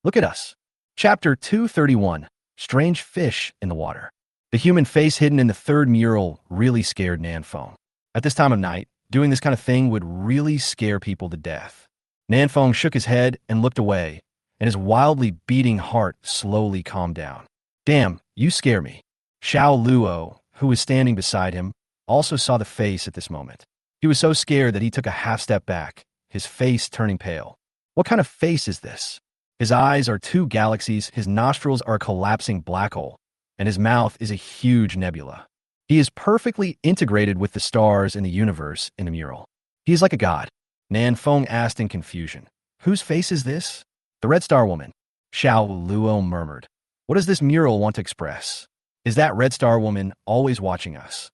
Look at us. Chapter 231, Strange Fish in the Water. The human face hidden in the third mural really scared Nanfeng. At this time of night, doing this kind of thing would really scare people to death. Nanfeng shook his head and looked away, and his wildly beating heart slowly calmed down. Damn, you scare me. Xiao Luo, who was standing beside him, also saw the face at this moment. He was so scared that he took a half step back, his face turning pale. What kind of face is this? His eyes are 2 galaxies, his nostrils are a collapsing black hole, and his mouth is a huge nebula. He is perfectly integrated with the stars in the universe in the mural. He is like a god. Nanfeng asked in confusion. Whose face is this? The Red Star woman. Xiao Luo murmured. What does this mural want to express? Is that Red Star woman always watching us?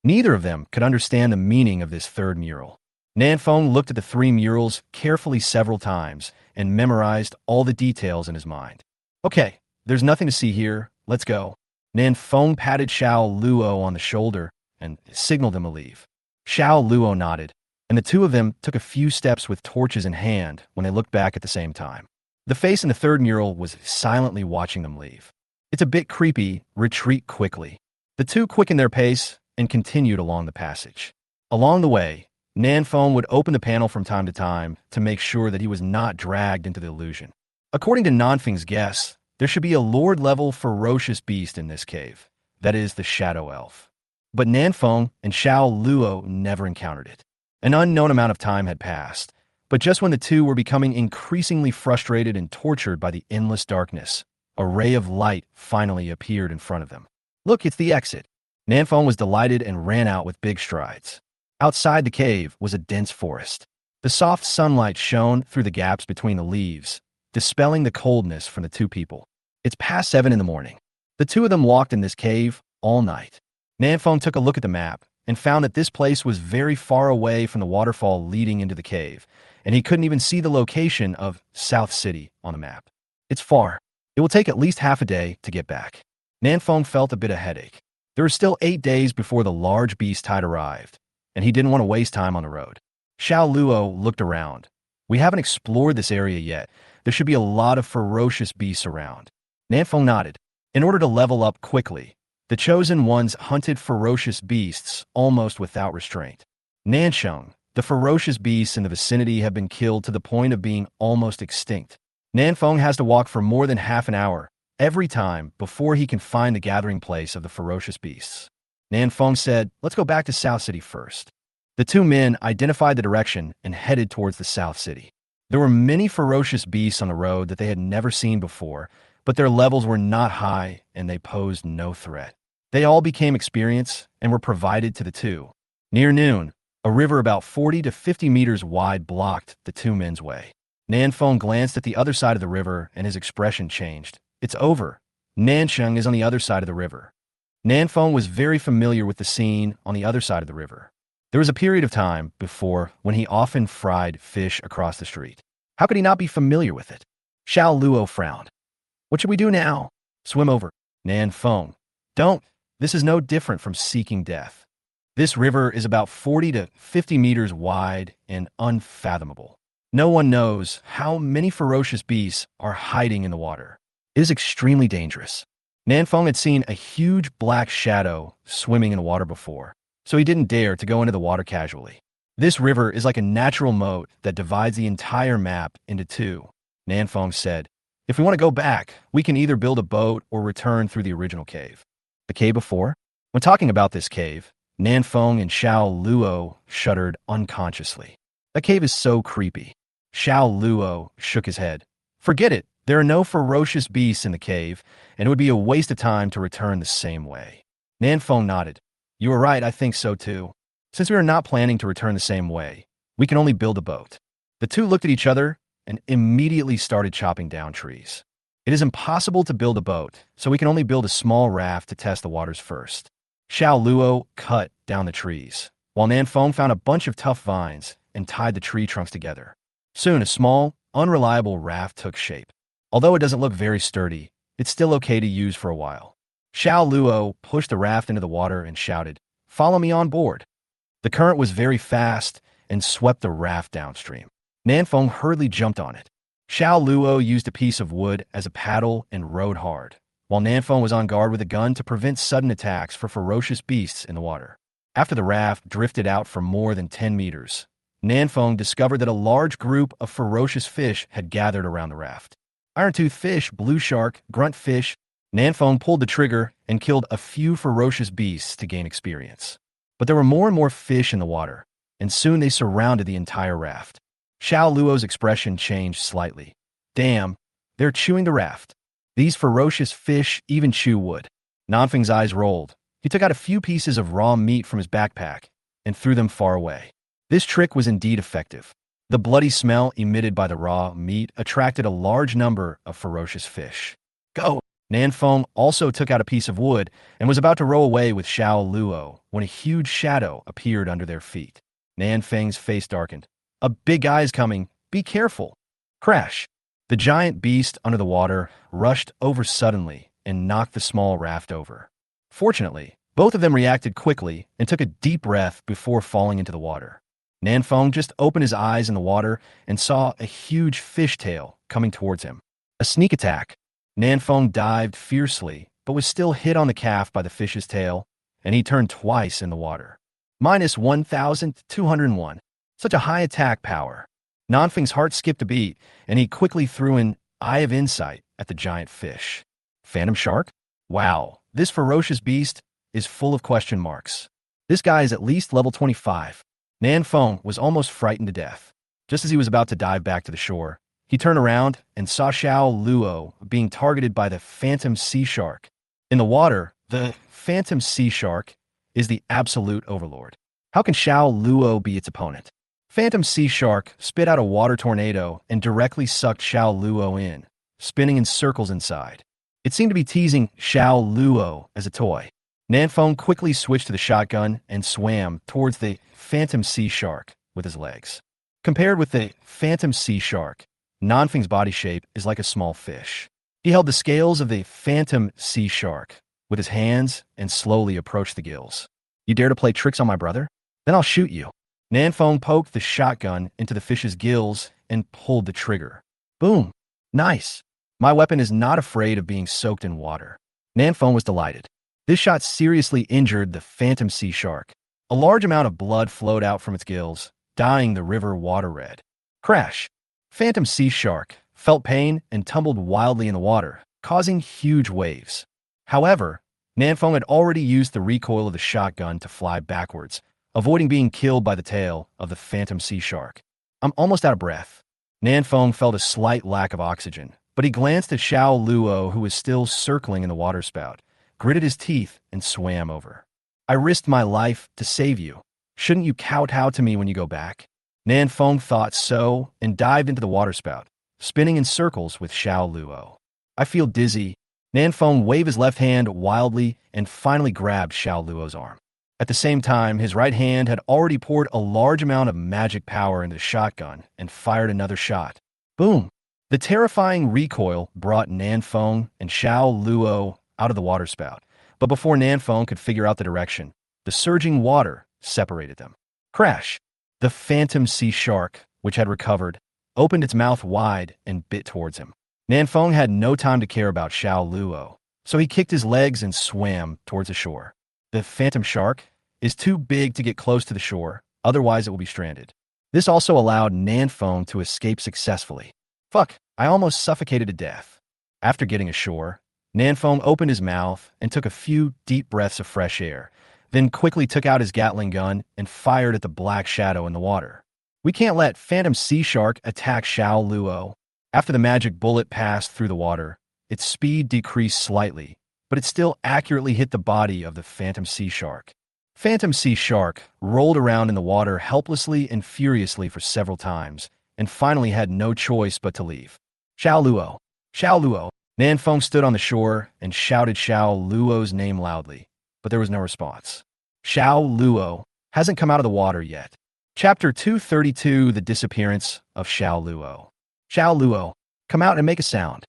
Neither of them could understand the meaning of this third mural. Nanfeng looked at the 3 murals carefully several times and memorized all the details in his mind. Okay, there's nothing to see here. Let's go. Nanfeng patted Xiao Luo on the shoulder and signaled him to leave. Xiao Luo nodded, and the two of them took a few steps with torches in hand when they looked back at the same time. The face in the third mural was silently watching them leave. It's a bit creepy. Retreat quickly. The two quickened their pace and continued along the passage. Along the way, Nanfeng would open the panel from time to time to make sure that he was not dragged into the illusion. According to Nanfeng's guess, there should be a Lord-level ferocious beast in this cave. That is the Shadow Elf. But Nanfeng and Xiao Luo never encountered it. An unknown amount of time had passed, but just when the two were becoming increasingly frustrated and tortured by the endless darkness, a ray of light finally appeared in front of them. Look, it's the exit. Nanfeng was delighted and ran out with big strides. Outside the cave was a dense forest. The soft sunlight shone through the gaps between the leaves, dispelling the coldness from the two people. It's past 7 in the morning. The two of them walked in this cave all night. Nanfeng took a look at the map and found that this place was very far away from the waterfall leading into the cave, and he couldn't even see the location of South City on the map. It's far. It will take at least half a day to get back. Nanfeng felt a bit of headache. There were still 8 days before the large beast tide arrived, and he didn't want to waste time on the road. Xiao Luo looked around. We haven't explored this area yet. There should be a lot of ferocious beasts around. Nanfeng nodded. In order to level up quickly, the chosen ones hunted ferocious beasts almost without restraint. Nansheng, the ferocious beasts in the vicinity have been killed to the point of being almost extinct. Nanfeng has to walk for more than half an hour every time before he can find the gathering place of the ferocious beasts. Nanfeng said, "Let's go back to South City first." The two men identified the direction and headed towards the South City. There were many ferocious beasts on the road that they had never seen before, but their levels were not high and they posed no threat. They all became experienced and were provided to the two. Near noon, a river about 40 to 50 meters wide blocked the two men's way. Nanfeng glanced at the other side of the river and his expression changed. It's over. Nansheng is on the other side of the river. Nanfeng was very familiar with the scene on the other side of the river. There was a period of time before when he often fried fish across the street. How could he not be familiar with it? Xiao Luo frowned. "What should we do now?" "Swim over." Nanfeng. "Don't. This is no different from seeking death. This river is about 40 to 50 meters wide and unfathomable. No one knows how many ferocious beasts are hiding in the water. It is extremely dangerous." Nanfeng had seen a huge black shadow swimming in the water before, so he didn't dare to go into the water casually. This river is like a natural moat that divides the entire map into two. Nanfeng said, "If we want to go back, we can either build a boat or return through the original cave." The cave before? When talking about this cave, Nanfeng and Xiao Luo shuddered unconsciously. "That cave is so creepy." Xiao Luo shook his head. "Forget it. There are no ferocious beasts in the cave, and it would be a waste of time to return the same way." Nanfeng nodded. "You are right, I think so too. Since we are not planning to return the same way, we can only build a boat." The two looked at each other and immediately started chopping down trees. "It is impossible to build a boat, so we can only build a small raft to test the waters first." Xiao Luo cut down the trees, while Nanfeng found a bunch of tough vines and tied the tree trunks together. Soon a small, unreliable raft took shape. Although it doesn't look very sturdy, it's still okay to use for a while. Xiao Luo pushed the raft into the water and shouted, "Follow me on board." The current was very fast and swept the raft downstream. Nanfeng hurriedly jumped on it. Xiao Luo used a piece of wood as a paddle and rowed hard, while Nanfeng was on guard with a gun to prevent sudden attacks for ferocious beasts in the water. After the raft drifted out for more than 10 meters, Nanfeng discovered that a large group of ferocious fish had gathered around the raft. Iron-toothed fish, blue shark, grunt fish. Nanfeng pulled the trigger and killed a few ferocious beasts to gain experience. But there were more and more fish in the water, and soon they surrounded the entire raft. Xiao Luo's expression changed slightly. "Damn, they're chewing the raft. These ferocious fish even chew wood." Nanfeng's eyes rolled. He took out a few pieces of raw meat from his backpack and threw them far away. This trick was indeed effective. The bloody smell emitted by the raw meat attracted a large number of ferocious fish. "Go!" Nanfeng also took out a piece of wood and was about to row away with Xiao Luo when a huge shadow appeared under their feet. Nanfeng's face darkened. "A big guy is coming. Be careful." Crash! The giant beast under the water rushed over suddenly and knocked the small raft over. Fortunately, both of them reacted quickly and took a deep breath before falling into the water. Nanfeng just opened his eyes in the water and saw a huge fishtail coming towards him. A sneak attack. Nanfeng dived fiercely, but was still hit on the calf by the fish's tail, and he turned twice in the water. Minus 1,201. Such a high attack power. Nanfeng's heart skipped a beat, and he quickly threw an Eye of Insight at the giant fish. Phantom shark? Wow, this ferocious beast is full of question marks. This guy is at least level 25. Nanfeng was almost frightened to death. Just as he was about to dive back to the shore, he turned around and saw Xiao Luo being targeted by the phantom sea shark. In the water, the phantom sea shark is the absolute overlord. How can Xiao Luo be its opponent? Phantom sea shark spit out a water tornado and directly sucked Xiao Luo in, spinning in circles inside. It seemed to be teasing Xiao Luo as a toy. Nanfeng quickly switched to the shotgun and swam towards the phantom sea shark with his legs. Compared with the phantom sea shark, Nanfeng's body shape is like a small fish. He held the scales of the phantom sea shark with his hands and slowly approached the gills. You dare to play tricks on my brother? Then I'll shoot you. Nanfeng poked the shotgun into the fish's gills and pulled the trigger. Boom! Nice! My weapon is not afraid of being soaked in water. Nanfeng was delighted. This shot seriously injured the phantom sea shark. A large amount of blood flowed out from its gills, dyeing the river water red. Crash! Phantom sea shark felt pain and tumbled wildly in the water, causing huge waves. However, Nanfeng had already used the recoil of the shotgun to fly backwards, avoiding being killed by the tail of the phantom sea shark. I'm almost out of breath. Nanfeng felt a slight lack of oxygen, but he glanced at Xiao Luo, who was still circling in the waterspout, gritted his teeth, and swam over. I risked my life to save you. Shouldn't you kowtow to me when you go back? Nanfeng thought so and dived into the waterspout, spinning in circles with Xiao Luo. I feel dizzy. Nanfeng waved his left hand wildly and finally grabbed Xiao Luo's arm. At the same time, his right hand had already poured a large amount of magic power into the shotgun and fired another shot. Boom! The terrifying recoil brought Nanfeng and Xiao Luo out of the waterspout, but before Nanfeng could figure out the direction, the surging water separated them. Crash! The phantom sea shark, which had recovered, opened its mouth wide and bit towards him. Nanfeng had no time to care about Xiao Luo, so he kicked his legs and swam towards the shore. The phantom shark is too big to get close to the shore, otherwise it will be stranded. This also allowed Nanfeng to escape successfully. Fuck, I almost suffocated to death. After getting ashore, Nanfeng opened his mouth and took a few deep breaths of fresh air, then quickly took out his Gatling gun and fired at the black shadow in the water. We can't let Phantom Sea Shark attack Xiao Luo. After the magic bullet passed through the water, its speed decreased slightly, but it still accurately hit the body of the Phantom Sea Shark. Phantom Sea Shark rolled around in the water helplessly and furiously for several times, and finally had no choice but to leave. Xiao Luo! Xiao Luo! Nanfeng stood on the shore and shouted Xiao Luo's name loudly, but there was no response. Xiao Luo hasn't come out of the water yet. Chapter 232, The Disappearance of Xiao Luo. Xiao Luo, come out and make a sound.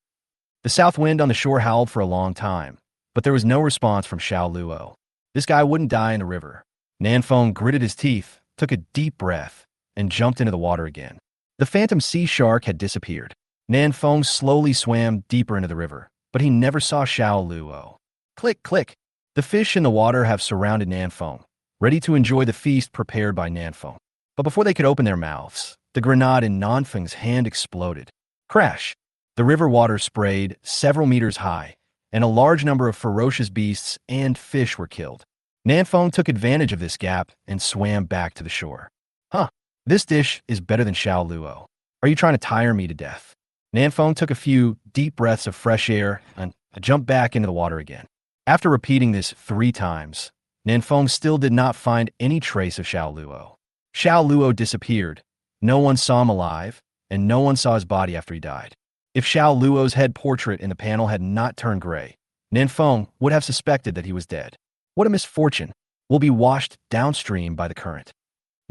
The south wind on the shore howled for a long time, but there was no response from Xiao Luo. This guy wouldn't die in the river. Nanfeng gritted his teeth, took a deep breath, and jumped into the water again. The phantom sea shark had disappeared. Nanfeng slowly swam deeper into the river, but he never saw Xiao Luo. Click, click. The fish in the water have surrounded Nanfeng, ready to enjoy the feast prepared by Nanfeng. But before they could open their mouths, the grenade in Nanfeng's hand exploded. Crash! The river water sprayed several meters high, and a large number of ferocious beasts and fish were killed. Nanfeng took advantage of this gap and swam back to the shore. Huh, this dish is better than Xiao Luo. Are you trying to tire me to death? Nanfeng took a few deep breaths of fresh air and jumped back into the water again. After repeating this 3 times, Nanfeng still did not find any trace of Xiao Luo. Xiao Luo disappeared. No one saw him alive, and no one saw his body after he died. If Xiao Luo's head portrait in the panel had not turned gray, Nanfeng would have suspected that he was dead. What a misfortune! Will be washed downstream by the current.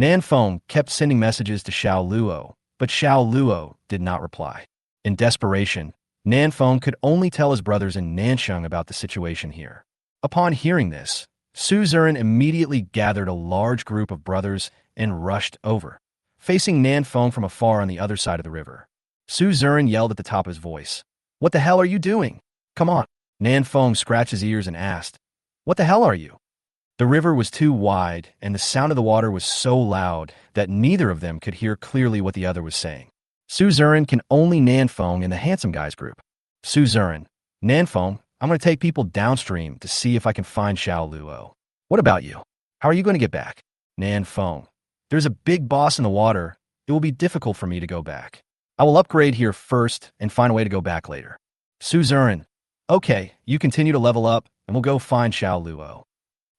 Nanfeng kept sending messages to Xiao Luo, but Xiao Luo did not reply. In desperation, Nanfeng could only tell his brothers in Nansheng about the situation here. Upon hearing this, Suzerain immediately gathered a large group of brothers and rushed over, facing Nanfeng from afar on the other side of the river. Suzerain yelled at the top of his voice, "What the hell are you doing? Come on." Nanfeng scratched his ears and asked, "What the hell are you?" The river was too wide, and the sound of the water was so loud that neither of them could hear clearly what the other was saying. Suzerain can only Nanfeng in the handsome guys group. Suzerain, Nanfeng, I'm going to take people downstream to see if I can find Xiao Luo. What about you? How are you going to get back? Nanfeng, there's a big boss in the water. It will be difficult for me to go back. I will upgrade here first and find a way to go back later. Suzerain, okay, you continue to level up and we'll go find Xiao Luo.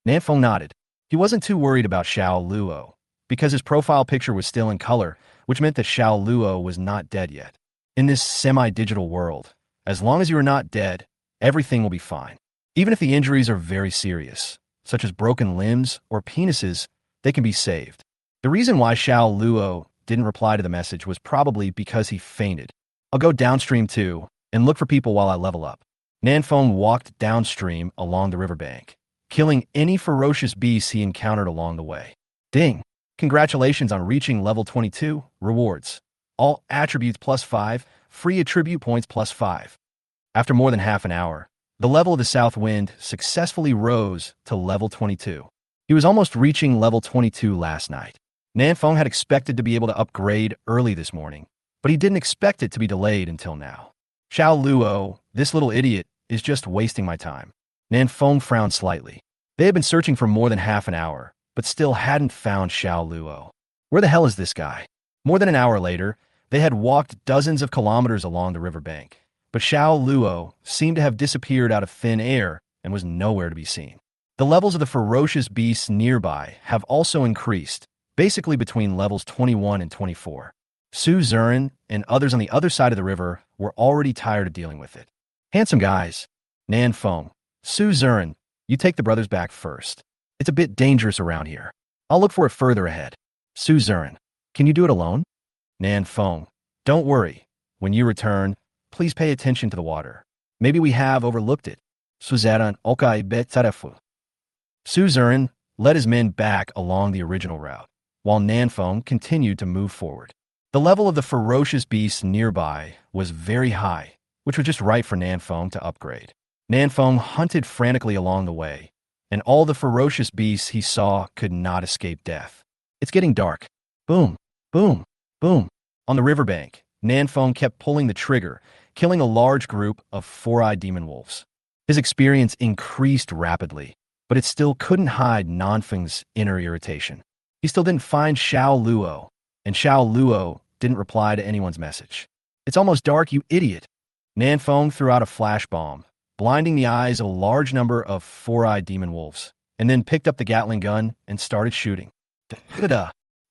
Nanfeng nodded. He wasn't too worried about Xiao Luo, because his profile picture was still in color, which meant that Xiao Luo was not dead yet. In this semi-digital world, as long as you are not dead, everything will be fine. Even if the injuries are very serious, such as broken limbs or penises, they can be saved. The reason why Xiao Luo didn't reply to the message was probably because he fainted. I'll go downstream too and look for people while I level up. Nanfeng walked downstream along the riverbank, killing any ferocious beasts he encountered along the way. Ding! Congratulations on reaching level 22. Rewards. All attributes +5, free attribute points +5. After more than half an hour, the level of the south wind successfully rose to level 22. He was almost reaching level 22 last night. Nanfeng had expected to be able to upgrade early this morning, but he didn't expect it to be delayed until now. Xiao Luo, this little idiot, is just wasting my time. Nanfeng frowned slightly. They had been searching for more than half an hour, but still hadn't found Xiao Luo. Where the hell is this guy? More than an hour later, they had walked dozens of kilometers along the riverbank, but Xiao Luo seemed to have disappeared out of thin air and was nowhere to be seen. The levels of the ferocious beasts nearby have also increased, basically between levels 21 and 24. Su Zurin and others on the other side of the river were already tired of dealing with it. Handsome guys. Nanfeng. Su Zurin, you take the brothers back first. It's a bit dangerous around here. I'll look for it further ahead. Su Zurin, can you do it alone? Nanfeng, don't worry. When you return, please pay attention to the water. Maybe we have overlooked it. Suzaran okai betarefu. Su Zurin led his men back along the original route, while Nanfeng continued to move forward. The level of the ferocious beasts nearby was very high, which was just right for Nanfeng to upgrade. Nanfeng hunted frantically along the way, and all the ferocious beasts he saw could not escape death. It's getting dark. Boom, boom, boom. On the riverbank, Nanfeng kept pulling the trigger, killing a large group of four-eyed demon wolves. His experience increased rapidly, but it still couldn't hide Nanfeng's inner irritation. He still didn't find Xiao Luo, and Xiao Luo didn't reply to anyone's message. It's almost dark, you idiot. Nanfeng threw out a flash bomb, blinding the eyes of a large number of four-eyed demon wolves, and then picked up the Gatling gun and started shooting.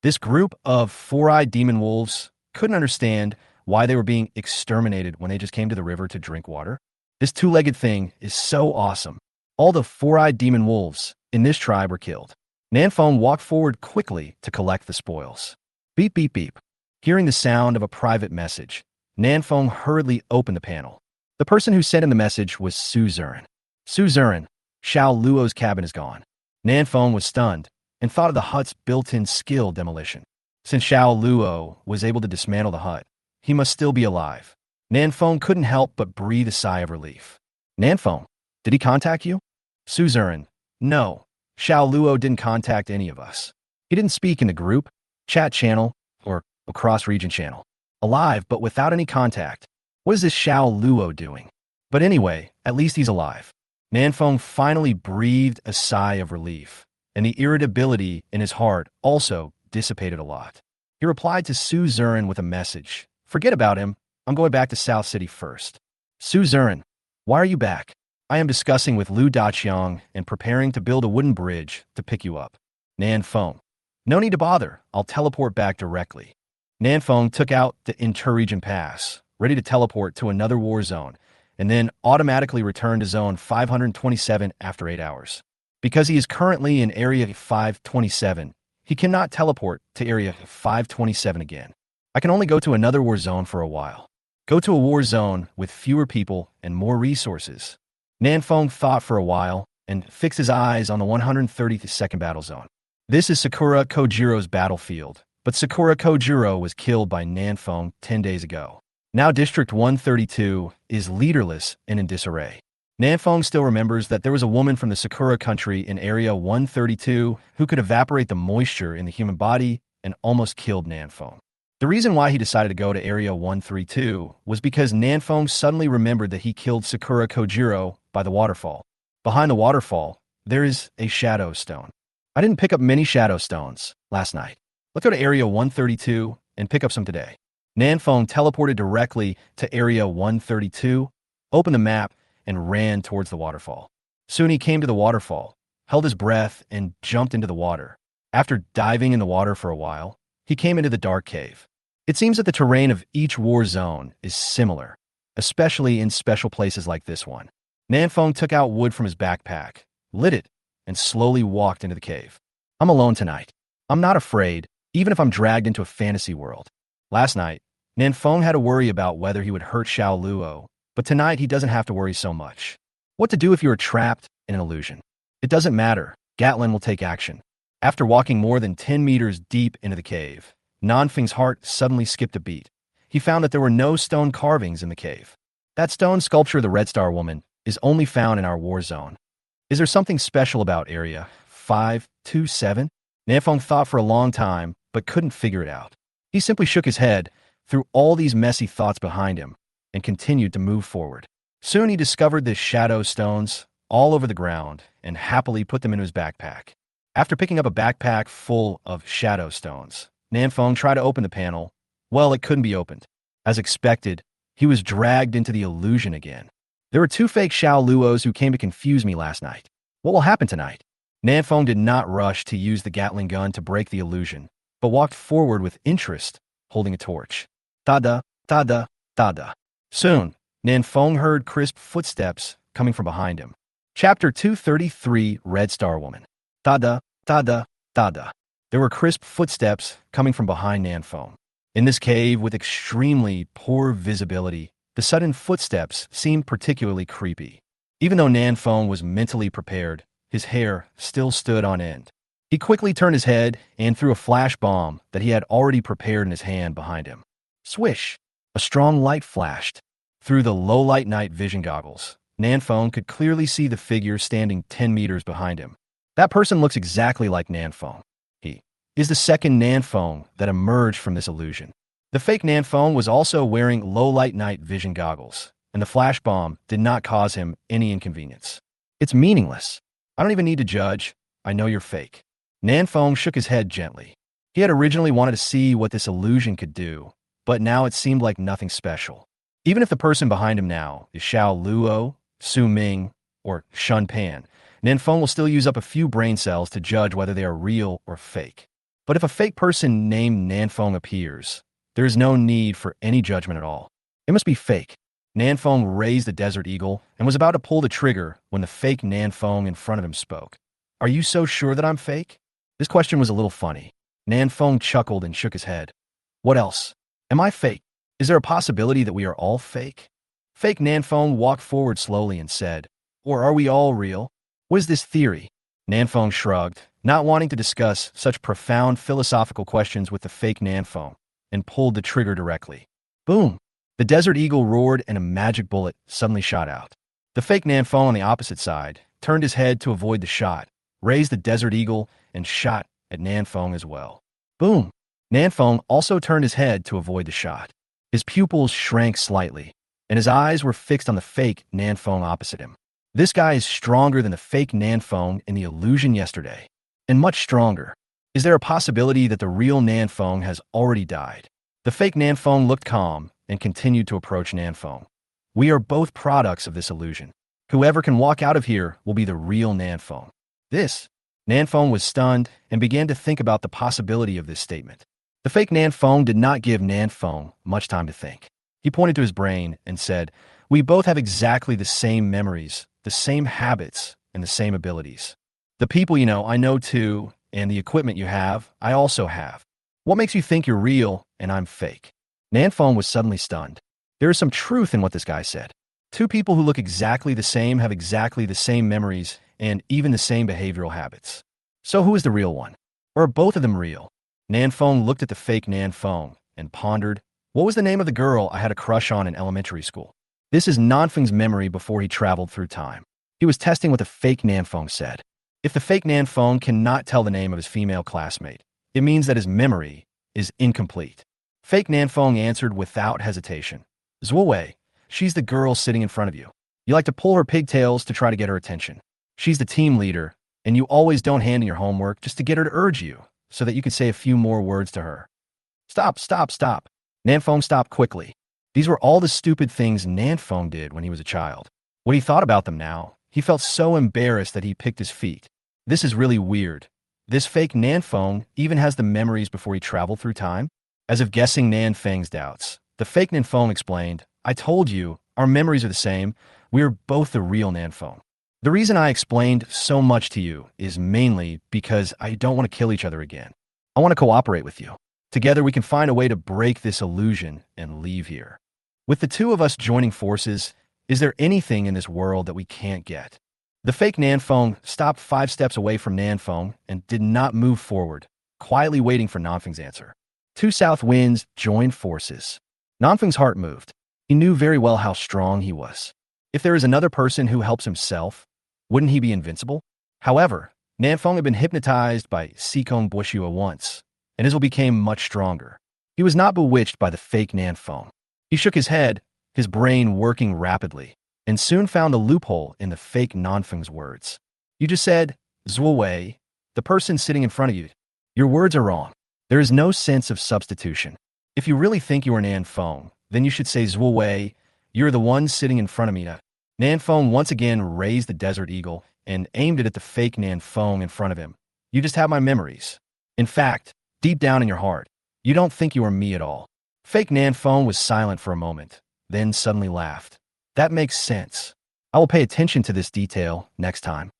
This group of four-eyed demon wolves couldn't understand why they were being exterminated when they just came to the river to drink water. This two-legged thing is so awesome. All the four-eyed demon wolves in this tribe were killed. Nanfeng walked forward quickly to collect the spoils. Beep, beep, beep. Hearing the sound of a private message, Nanfeng hurriedly opened the panel. The person who sent in the message was Su Zurin. Su Zurin, Xiao Luo's cabin is gone. Nanfeng was stunned and thought of the hut's built-in skill demolition. Since Xiao Luo was able to dismantle the hut, he must still be alive. Nanfeng couldn't help but breathe a sigh of relief. Nanfeng, did he contact you? Su Zurin, no. Xiao Luo didn't contact any of us. He didn't speak in the group, chat channel, or a cross-region channel. Alive, but without any contact. What is this Xiao Luo doing? But anyway, at least he's alive. Nanfeng finally breathed a sigh of relief, and the irritability in his heart also dissipated a lot. He replied to Su Zurin with a message. Forget about him. I'm going back to South City first. Su Zurin, why are you back? I am discussing with Lu Daqiang and preparing to build a wooden bridge to pick you up. Nanfeng, no need to bother. I'll teleport back directly. Nanfeng took out the interregion pass, ready to teleport to another war zone, and then automatically returned to zone 527 after 8 hours. Because he is currently in area 527, he cannot teleport to area 527 again. I can only go to another war zone for a while. Go to a war zone with fewer people and more resources. Nanfeng thought for a while and fixed his eyes on the 132nd battle zone. This is Sakura Kojiro's battlefield, but Sakura Kojiro was killed by Nanfeng 10 days ago. Now District 132 is leaderless and in disarray. Nanfeng still remembers that there was a woman from the Sakura country in Area 132 who could evaporate the moisture in the human body and almost killed Nanfeng. The reason why he decided to go to Area 132 was because Nanfeng suddenly remembered that he killed Sakura Kojiro by the waterfall. Behind the waterfall, there is a shadow stone. I didn't pick up many shadow stones last night. Let's go to Area 132 and pick up some today. Nanfeng teleported directly to Area 132, opened the map, and ran towards the waterfall. Soon he came to the waterfall, held his breath, and jumped into the water. After diving in the water for a while, he came into the dark cave. It seems that the terrain of each war zone is similar, especially in special places like this one. Nanfeng took out wood from his backpack, lit it, and slowly walked into the cave. I'm alone tonight. I'm not afraid, even if I'm dragged into a fantasy world. Last night, Nanfeng had to worry about whether he would hurt Xiao Luo, but tonight he doesn't have to worry so much. What to do if you are trapped in an illusion? It doesn't matter. Gatlin will take action. After walking more than 10 meters deep into the cave, Nanfeng's heart suddenly skipped a beat. He found that there were no stone carvings in the cave. That stone sculpture of the Red Star woman is only found in our war zone. Is there something special about Area 527? Nanfeng thought for a long time, but couldn't figure it out. He simply shook his head, threw all these messy thoughts behind him, and continued to move forward. Soon he discovered the shadow stones all over the ground and happily put them into his backpack. After picking up a backpack full of shadow stones, Nanfeng tried to open the panel. Well, it couldn't be opened. As expected, he was dragged into the illusion again. There were 2 fake Xiao Luos who came to confuse me last night. What will happen tonight? Nanfeng did not rush to use the Gatling gun to break the illusion, but walked forward with interest, holding a torch. Tada, tada, tada. Soon, Nanfeng heard crisp footsteps coming from behind him. Chapter 233, Red Star Woman. Tada, tada, tada. There were crisp footsteps coming from behind Nanfeng. In this cave with extremely poor visibility, the sudden footsteps seemed particularly creepy. Even though Nanfeng was mentally prepared, his hair still stood on end. He quickly turned his head and threw a flash bomb that he had already prepared in his hand behind him. Swish! A strong light flashed. Through the low-light night vision goggles, Nanfeng could clearly see the figure standing 10 meters behind him. That person looks exactly like Nanfeng. He is the second Nanfeng that emerged from this illusion. The fake Nanfeng was also wearing low-light night vision goggles, and the flash bomb did not cause him any inconvenience. It's meaningless. I don't even need to judge. I know you're fake. Nanfeng shook his head gently. He had originally wanted to see what this illusion could do, but now it seemed like nothing special. Even if the person behind him now is Xiao Luo, Su Ming, or Shun Pan, Nanfeng will still use up a few brain cells to judge whether they are real or fake. But if a fake person named Nanfeng appears, there is no need for any judgment at all. It must be fake. Nanfeng raised the Desert Eagle and was about to pull the trigger when the fake Nanfeng in front of him spoke. Are you so sure that I'm fake? This question was a little funny. Nanfeng chuckled and shook his head. What else? Am I fake? Is there a possibility that we are all fake? Fake Nanfeng walked forward slowly and said, or are we all real? What is this theory? Nanfeng shrugged, not wanting to discuss such profound philosophical questions with the fake Nanfeng, and pulled the trigger directly. Boom! The Desert Eagle roared and a magic bullet suddenly shot out. The fake Nanfeng on the opposite side turned his head to avoid the shot, raised the Desert Eagle, and shot at Nanfeng as well. Boom! Nanfeng also turned his head to avoid the shot. His pupils shrank slightly, and his eyes were fixed on the fake Nanfeng opposite him. This guy is stronger than the fake Nanfeng in the illusion yesterday, and much stronger. Is there a possibility that the real Nanfeng has already died? The fake Nanfeng looked calm and continued to approach Nanfeng. We are both products of this illusion. Whoever can walk out of here will be the real Nanfeng. Nanfeng was stunned and began to think about the possibility of this statement. The fake Nanfeng did not give Nanfeng much time to think. He pointed to his brain and said, we both have exactly the same memories, the same habits, and the same abilities. The people I know too, and the equipment you have, I also have. What makes you think you're real and I'm fake? Nanfeng was suddenly stunned. There is some truth in what this guy said. 2 people who look exactly the same have exactly the same memories and even the same behavioral habits. So who is the real one? Or are both of them real? Nanfeng looked at the fake Nanfeng and pondered, what was the name of the girl I had a crush on in elementary school? This is Nanfeng's memory before he traveled through time. He was testing what the fake Nanfeng said. If the fake Nanfeng cannot tell the name of his female classmate, it means that his memory is incomplete. Fake Nanfeng answered without hesitation. Zuowei, she's the girl sitting in front of you. You like to pull her pigtails to try to get her attention. She's the team leader, and you always don't hand in your homework just to get her to urge you, so that you can say a few more words to her. Stop, stop, stop. Nanfeng stopped quickly. These were all the stupid things Nanfeng did when he was a child. When he thought about them now, he felt so embarrassed that he picked his feet. This is really weird. This fake Nanfeng even has the memories before he traveled through time? As if guessing Nanfeng's doubts, the fake Nanfeng explained, I told you, our memories are the same. We're both the real Nanfeng. The reason I explained so much to you is mainly because I don't want to kill each other again. I want to cooperate with you. Together we can find a way to break this illusion and leave here. With the two of us joining forces, is there anything in this world that we can't get? The fake Nanfeng stopped 5 steps away from Nanfeng and did not move forward, quietly waiting for Nanfeng's answer. Two south winds joined forces. Nanfeng's heart moved. He knew very well how strong he was. If there is another person who helps himself, wouldn't he be invincible? However, Nanfeng had been hypnotized by Sikong Boshua once, and his will became much stronger. He was not bewitched by the fake Nanfeng. He shook his head, his brain working rapidly, and soon found a loophole in the fake Nanfeng's words. You just said, Zhuowei, the person sitting in front of you. Your words are wrong. There is no sense of substitution. If you really think you are Nanfeng, then you should say Zhuowei, you're the one sitting in front of me. Nanfeng once again raised the Desert Eagle and aimed it at the fake Nanfeng in front of him. You just have my memories. In fact, deep down in your heart, you don't think you are me at all. Fake Nanfeng was silent for a moment, then suddenly laughed. That makes sense. I will pay attention to this detail next time.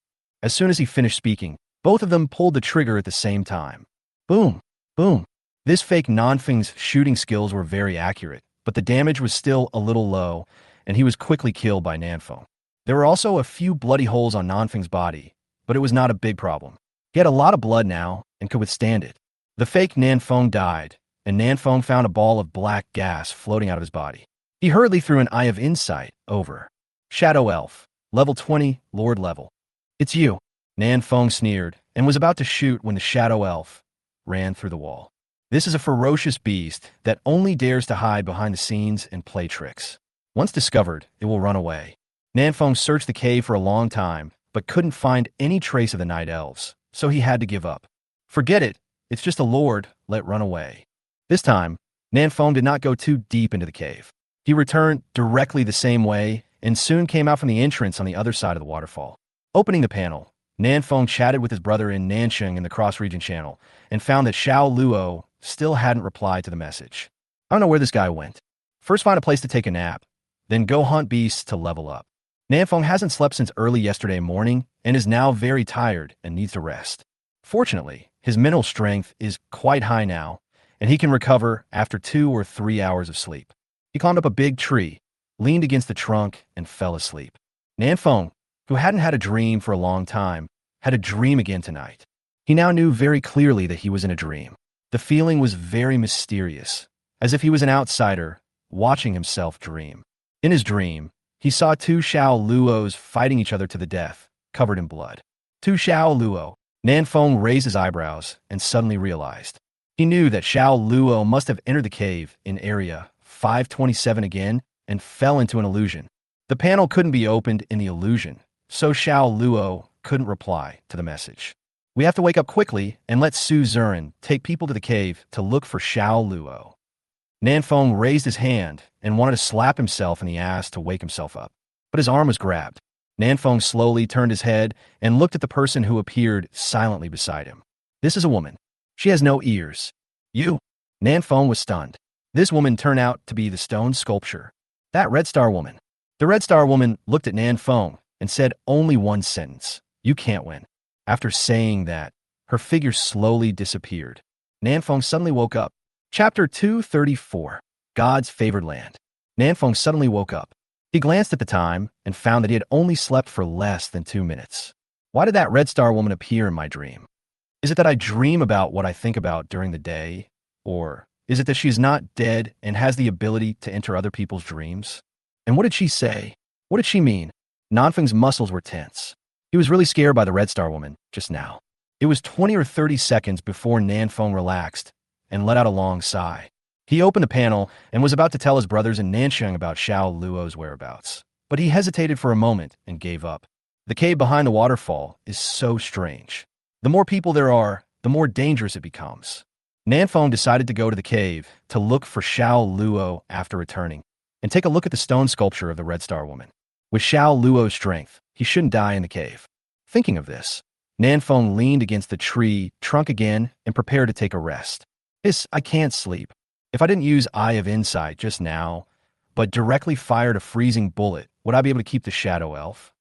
As soon as he finished speaking, both of them pulled the trigger at the same time. Boom, boom. This fake Nanfeng's shooting skills were very accurate, but the damage was still a little low, and he was quickly killed by Nanfeng. There were also a few bloody holes on Nanfeng's body, but it was not a big problem. He had a lot of blood now and could withstand it. The fake Nanfeng died, and Nanfeng found a ball of black gas floating out of his body. He hurriedly threw an Eye of Insight over. Shadow Elf, level 20, Lord level. It's you. Nanfeng sneered and was about to shoot when the Shadow Elf ran through the wall. This is a ferocious beast that only dares to hide behind the scenes and play tricks. Once discovered, it will run away. Nanfeng searched the cave for a long time, but couldn't find any trace of the night elves, so he had to give up. Forget it, it's just a lord, let run away. This time, Nanfeng did not go too deep into the cave. He returned directly the same way and soon came out from the entrance on the other side of the waterfall. Opening the panel, Nanfeng chatted with his brother in Nansheng in the cross-region channel and found that Xiao Luo still hadn't replied to the message. I don't know where this guy went. First find a place to take a nap, then go hunt beasts to level up. Nanfeng hasn't slept since early yesterday morning and is now very tired and needs to rest. Fortunately, his mental strength is quite high now, and he can recover after 2 or 3 hours of sleep. He climbed up a big tree, leaned against the trunk, and fell asleep. Nanfeng, who hadn't had a dream for a long time, had a dream again tonight. He now knew very clearly that he was in a dream. The feeling was very mysterious, as if he was an outsider watching himself dream. In his dream, he saw 2 Xiao Luos fighting each other to the death, covered in blood. 2 Xiao Luo. Nanfeng raised his eyebrows and suddenly realized. He knew that Xiao Luo must have entered the cave in area 527 again and fell into an illusion. The panel couldn't be opened in the illusion, so Xiao Luo couldn't reply to the message. We have to wake up quickly and let Su Zurin take people to the cave to look for Xiao Luo. Nanfeng raised his hand and wanted to slap himself in the ass to wake himself up, but his arm was grabbed. Nanfeng slowly turned his head and looked at the person who appeared silently beside him. This is a woman. She has no ears. You? Nanfeng was stunned. This woman turned out to be the stone sculpture. That Red Star woman. The Red Star woman looked at Nanfeng and said only one sentence. You can't win. After saying that, her figure slowly disappeared. Nanfeng suddenly woke up. Chapter 234. God's Favored Land. Nanfeng suddenly woke up. He glanced at the time and found that he had only slept for less than 2 minutes. Why did that Red Star woman appear in my dream? Is it that I dream about what I think about during the day? Or is it that she's not dead and has the ability to enter other people's dreams? And what did she say? What did she mean? Nanfeng's muscles were tense. He was really scared by the Red Star woman just now. It was 20 or 30 seconds before Nanfeng relaxed and let out a long sigh. He opened the panel and was about to tell his brothers in Nansheng about Xiao Luo's whereabouts, but he hesitated for a moment and gave up. The cave behind the waterfall is so strange. The more people there are, the more dangerous it becomes. Nanfeng decided to go to the cave to look for Xiao Luo after returning, and take a look at the stone sculpture of the Red Star woman. With Xiao Luo's strength, he shouldn't die in the cave. Thinking of this, Nanfeng leaned against the tree trunk again and prepared to take a rest. I can't sleep. If I didn't use Eye of Insight just now, but directly fired a freezing bullet would I be able to keep the shadow elf?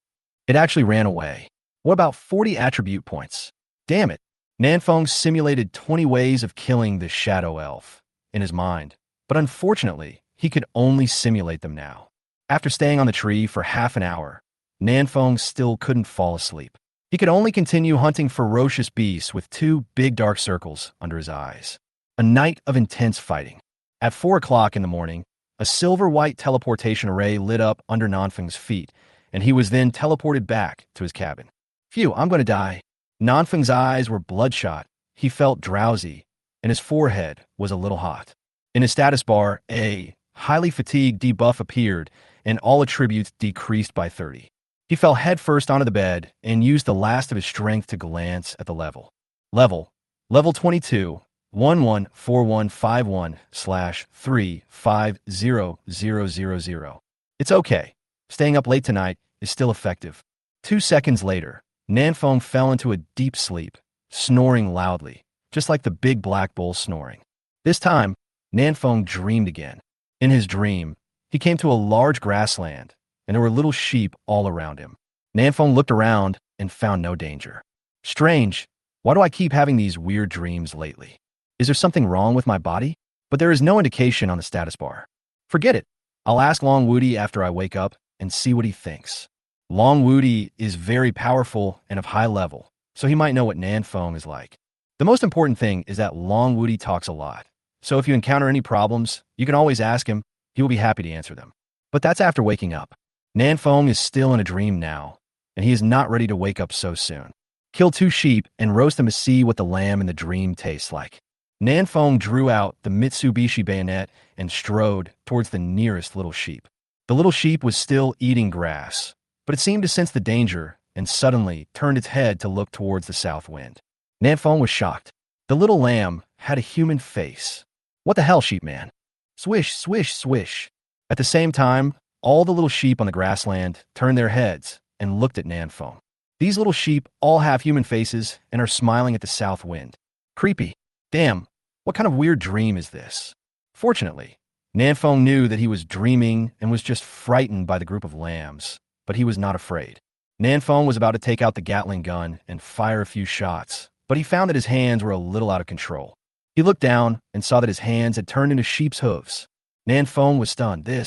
It actually ran away. What about 40 attribute points? Damn it. Nanfeng simulated 20 ways of killing the shadow elf in his mind, but unfortunately, he could only simulate them now. After staying on the tree for half an hour, Nanfeng still couldn't fall asleep. He could only continue hunting ferocious beasts with two big dark circles under his eyes. A night of intense fighting. At 4 o'clock in the morning, a silver-white teleportation array lit up under Nanfeng's feet, and he was then teleported back to his cabin. Phew, I'm going to die. Nanfeng's eyes were bloodshot, he felt drowsy, and his forehead was a little hot. In his status bar, a highly fatigued debuff appeared, and all attributes decreased by 30. He fell headfirst onto the bed and used the last of his strength to glance at the level. Level 22, 114151/35000. It's okay. Staying up late tonight is still effective. 2 seconds later, Nanfeng fell into a deep sleep, snoring loudly, just like the big black bull snoring. This time, Nanfeng dreamed again. In his dream, he came to a large grassland, and there were little sheep all around him. Nanfeng looked around and found no danger. Strange, why do I keep having these weird dreams lately? Is there something wrong with my body? But there is no indication on the status bar. Forget it. I'll ask Long Woody after I wake up and see what he thinks. Long Woody is very powerful and of high level, so he might know what Nanfeng is like. The most important thing is that Long Woody talks a lot, so if you encounter any problems, you can always ask him. He will be happy to answer them. But that's after waking up. Nanfeng is still in a dream now, and he is not ready to wake up so soon. Kill 2 sheep and roast them to see what the lamb in the dream tastes like. Nanfeng drew out the Mitsubishi bayonet and strode towards the nearest little sheep. The little sheep was still eating grass, but it seemed to sense the danger and suddenly turned its head to look towards the south wind. Nanfeng was shocked. The little lamb had a human face. What the hell, sheep man? Swish, swish, swish. At the same time, all the little sheep on the grassland turned their heads and looked at Nanfeng. These little sheep all have human faces and are smiling at the south wind. Creepy. Damn, what kind of weird dream is this? Fortunately, Nanfeng knew that he was dreaming and was just frightened by the group of lambs, but he was not afraid. Nanfeng was about to take out the Gatling gun and fire a few shots, but he found that his hands were a little out of control. He looked down and saw that his hands had turned into sheep's hooves. Nanfeng was stunned. I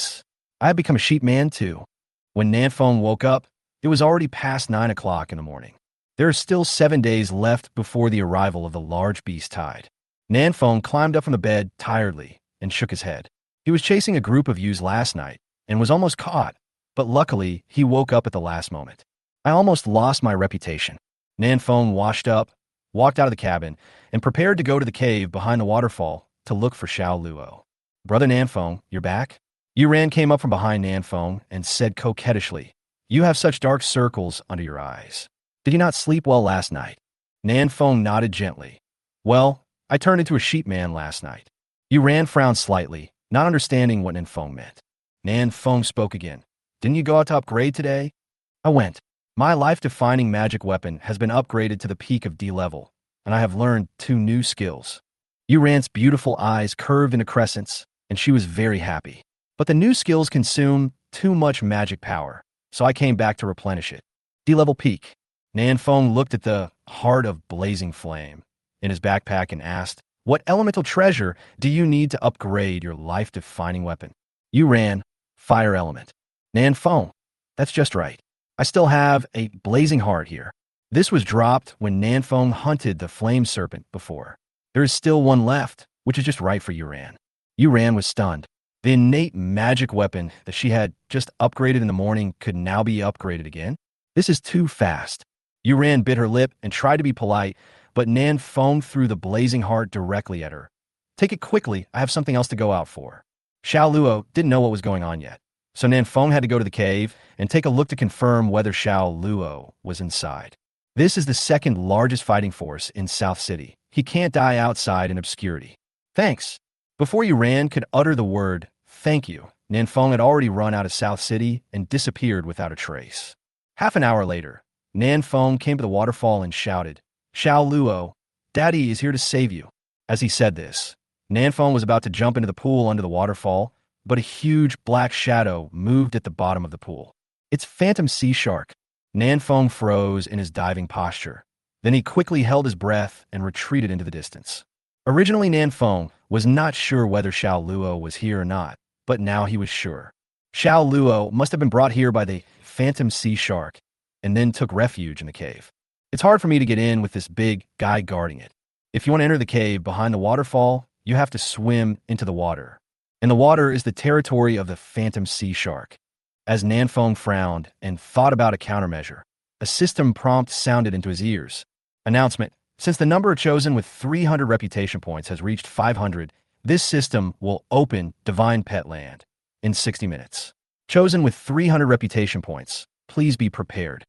had become a sheep man too. When Nanfeng woke up, it was already past 9 o'clock in the morning. There are still 7 days left before the arrival of the large beast tide. Nanfeng climbed up from the bed tiredly and shook his head. He was chasing a group of ewes last night and was almost caught, but luckily he woke up at the last moment. I almost lost my reputation. Nanfeng washed up, walked out of the cabin, and prepared to go to the cave behind the waterfall to look for Xiao Luo. Brother Nanfeng, you're back? Yuran came up from behind Nanfeng and said coquettishly, "You have such dark circles under your eyes. Did you not sleep well last night?" Nanfeng nodded gently. "Well, I turned into a sheep man last night." Yuran frowned slightly, not understanding what Nanfeng meant. Nanfeng spoke again. "Didn't you go out to upgrade today?" "I went. My life-defining magic weapon has been upgraded to the peak of D level, and I have learned 2 new skills." Yuran's beautiful eyes curved into crescents, and she was very happy. "But the new skills consume too much magic power, so I came back to replenish it. D-level peak." Nanfeng looked at the heart of blazing flame in his backpack and asked, "What elemental treasure do you need to upgrade your life-defining weapon?" Yuran, fire element. Nanfeng, that's just right. I still have a blazing heart here. This was dropped when Nanfeng hunted the flame serpent before. There is still one left, which is just right for Yuran. Yuran was stunned. The innate magic weapon that she had just upgraded in the morning could now be upgraded again? This is too fast. Yuran bit her lip and tried to be polite, but Nanfeng threw the blazing heart directly at her. "Take it quickly, I have something else to go out for." Xiao Luo didn't know what was going on yet, so Nanfeng had to go to the cave and take a look to confirm whether Xiao Luo was inside. This is the second largest fighting force in South City. He can't die outside in obscurity. "Thanks." Before Yuran could utter the word, "thank you," Nanfeng had already run out of South City and disappeared without a trace. Half an hour later, Nanfeng came to the waterfall and shouted, "Xiao Luo, Daddy is here to save you." As he said this, Nanfeng was about to jump into the pool under the waterfall, but a huge black shadow moved at the bottom of the pool. It's Phantom Sea Shark. Nanfeng froze in his diving posture. Then he quickly held his breath and retreated into the distance. Originally, Nanfeng was not sure whether Xiao Luo was here or not, but now he was sure. Xiao Luo must have been brought here by the Phantom Sea Shark and then took refuge in the cave. It's hard for me to get in with this big guy guarding it. If you want to enter the cave behind the waterfall, you have to swim into the water. And the water is the territory of the Phantom Sea Shark. As Nanfeng frowned and thought about a countermeasure, a system prompt sounded into his ears. Announcement: since the number chosen with 300 reputation points has reached 500, this system will open Divine Pet Land in 60 minutes. Chosen with 300 reputation points, please be prepared.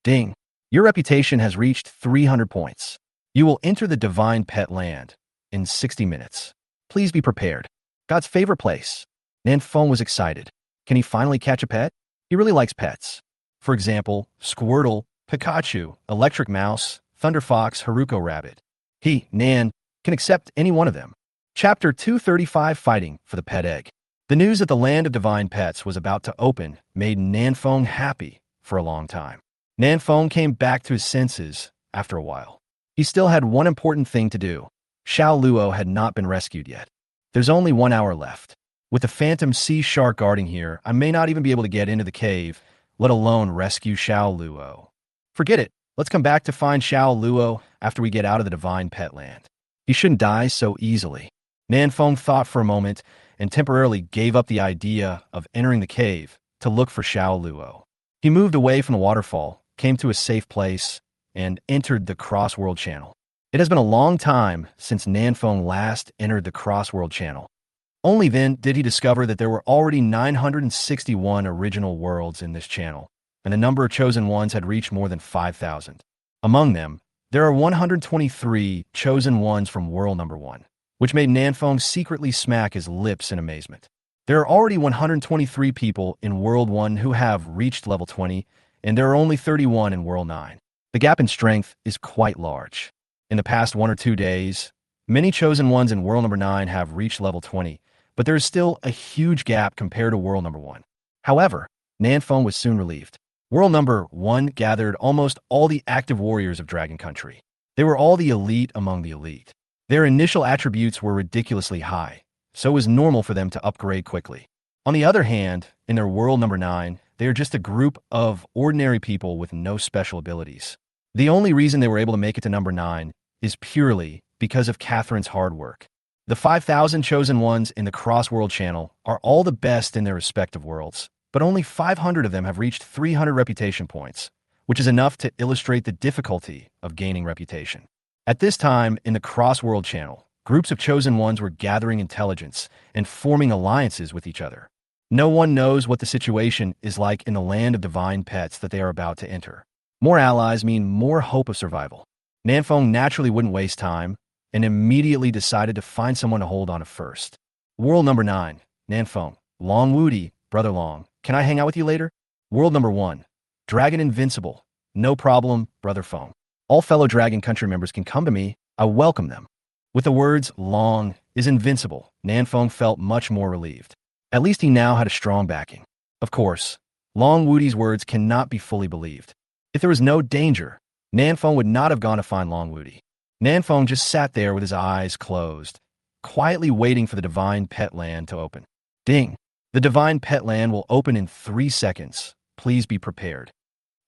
Ding! Your reputation has reached 300 points. You will enter the Divine Pet Land in 60 minutes. Please be prepared. God's favorite place. Nanfeng was excited. Can he finally catch a pet? He really likes pets. For example, Squirtle, Pikachu, Electric Mouse, Thunder Fox, Haruko Rabbit. He, Nan, can accept any one of them. Chapter 235: Fighting for the Pet Egg. The news that the Land of Divine Pets was about to open made Nanfeng happy for a long time. Nanfeng came back to his senses after a while. He still had one important thing to do. Xiao Luo had not been rescued yet. There's only 1 hour left. With the Phantom Sea Shark guarding here, I may not even be able to get into the cave, let alone rescue Xiao Luo. Forget it. Let's come back to find Xiao Luo after we get out of the Divine Pet Land. He shouldn't die so easily. Nanfeng thought for a moment and temporarily gave up the idea of entering the cave to look for Xiao Luo. He moved away from the waterfall, came to a safe place, and entered the Crossworld Channel. It has been a long time since Nanfeng last entered the Crossworld Channel. Only then did he discover that there were already 961 original worlds in this channel, and the number of chosen ones had reached more than 5,000. Among them, there are 123 chosen ones from world number 1, which made Nanfeng secretly smack his lips in amazement. There are already 123 people in World 1 who have reached level 20, and there are only 31 in World 9. The gap in strength is quite large. In the past 1 or 2 days, many chosen ones in World number 9 have reached level 20, but there is still a huge gap compared to World number 1. However, Nanfeng was soon relieved. World number 1 gathered almost all the active warriors of Dragon Country. They were all the elite among the elite. Their initial attributes were ridiculously high, so it was normal for them to upgrade quickly. On the other hand, in their World number 9, they are just a group of ordinary people with no special abilities. The only reason they were able to make it to number 9 is purely because of Catherine's hard work. The 5,000 chosen ones in the Crossworld Channel are all the best in their respective worlds, but only 500 of them have reached 300 reputation points, which is enough to illustrate the difficulty of gaining reputation. At this time, in the Crossworld Channel, groups of chosen ones were gathering intelligence and forming alliances with each other. No one knows what the situation is like in the Land of Divine Pets that they are about to enter. More allies mean more hope of survival. Nanfeng naturally wouldn't waste time and immediately decided to find someone to hold on to first. World number 9, Nanfeng, Long Woody, Brother Long, can I hang out with you later? World number 1, Dragon Invincible, no problem, Brother Feng. All fellow Dragon Country members can come to me, I welcome them. With the words Long is invincible, Nanfeng felt much more relieved. At least he now had a strong backing. Of course, Long Woody's words cannot be fully believed. If there was no danger, Nanfeng would not have gone to find Long Woody. Nanfeng just sat there with his eyes closed, quietly waiting for the Divine Pet Land to open. Ding! The Divine Pet Land will open in 3 seconds. Please be prepared.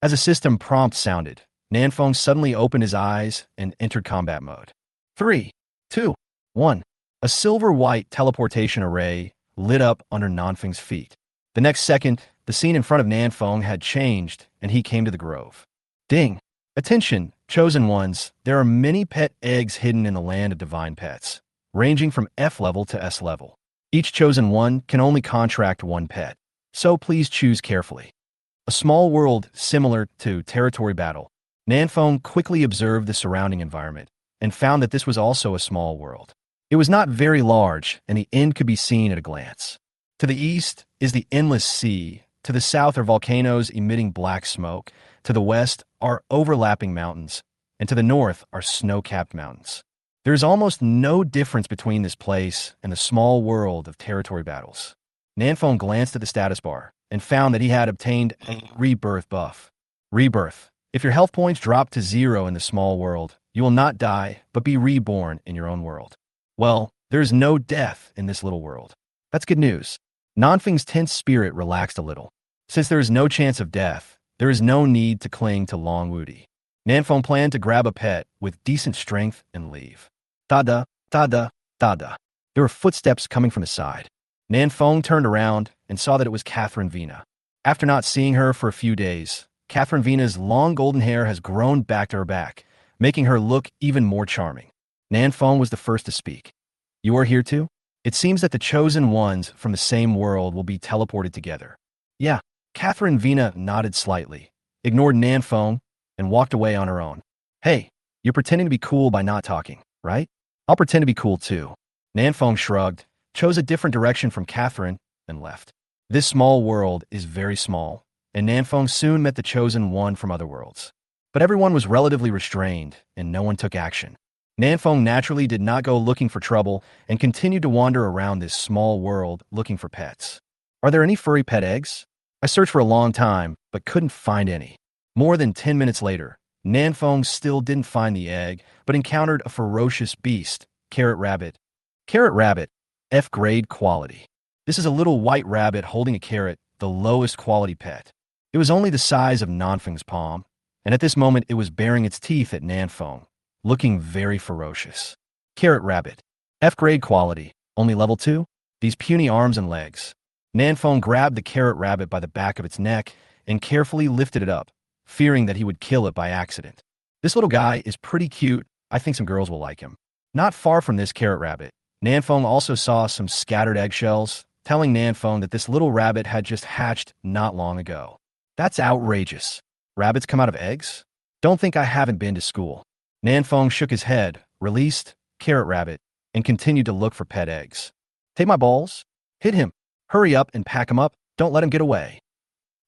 As a system prompt sounded, Nanfeng suddenly opened his eyes and entered combat mode. 3, 2, 1. A silver-white teleportation array lit up under Nanfeng's feet. The next second, the scene in front of Nanfeng had changed, and he came to the grove. Ding! Attention, chosen ones, there are many pet eggs hidden in the Land of Divine Pets, ranging from F level to S level. Each chosen one can only contract one pet, so please choose carefully. A small world similar to Territory Battle, Nanfeng quickly observed the surrounding environment and found that this was also a small world. It was not very large, and the end could be seen at a glance. To the east is the endless sea, to the south are volcanoes emitting black smoke, to the west are overlapping mountains, and to the north are snow-capped mountains. There is almost no difference between this place and the small world of Territory Battles. Nanfeng glanced at the status bar and found that he had obtained a rebirth buff. Rebirth. If your health points drop to 0 in the small world, you will not die, but be reborn in your own world. Well, there is no death in this little world. That's good news. Nanfeng's tense spirit relaxed a little. Since there is no chance of death, there is no need to cling to Long Wudi. Nanfeng planned to grab a pet with decent strength and leave. Tada, tada, tada. There were footsteps coming from the side. Nanfeng turned around and saw that it was Catherine Vina. After not seeing her for a few days, Catherine Vina's long golden hair has grown back to her back, making her look even more charming. Nanfeng was the first to speak. You are here too? It seems that the chosen ones from the same world will be teleported together. Yeah, Catherine Vina nodded slightly, ignored Nanfeng, and walked away on her own. Hey, you're pretending to be cool by not talking, right? I'll pretend to be cool too. Nanfeng shrugged, chose a different direction from Catherine, and left. This small world is very small, and Nanfeng soon met the chosen one from other worlds. But everyone was relatively restrained, and no one took action. Nanfeng naturally did not go looking for trouble and continued to wander around this small world looking for pets. Are there any furry pet eggs? I searched for a long time, but couldn't find any. More than 10 minutes later, Nanfeng still didn't find the egg, but encountered a ferocious beast, Carrot Rabbit. Carrot Rabbit, F-grade quality. This is a little white rabbit holding a carrot, the lowest quality pet. It was only the size of Nanfeng's palm, and at this moment it was baring its teeth at Nanfeng, looking very ferocious. Carrot Rabbit, F-grade quality, only level 2? These puny arms and legs. Nanfeng grabbed the carrot rabbit by the back of its neck and carefully lifted it up, fearing that he would kill it by accident. This little guy is pretty cute. I think some girls will like him. Not far from this carrot rabbit, Nanfeng also saw some scattered eggshells, telling Nanfeng that this little rabbit had just hatched not long ago. That's outrageous. Rabbits come out of eggs? Don't think I haven't been to school. Nanfeng shook his head, released Carrot Rabbit, and continued to look for pet eggs. Take my balls? Hit him. Hurry up and pack him up. Don't let him get away.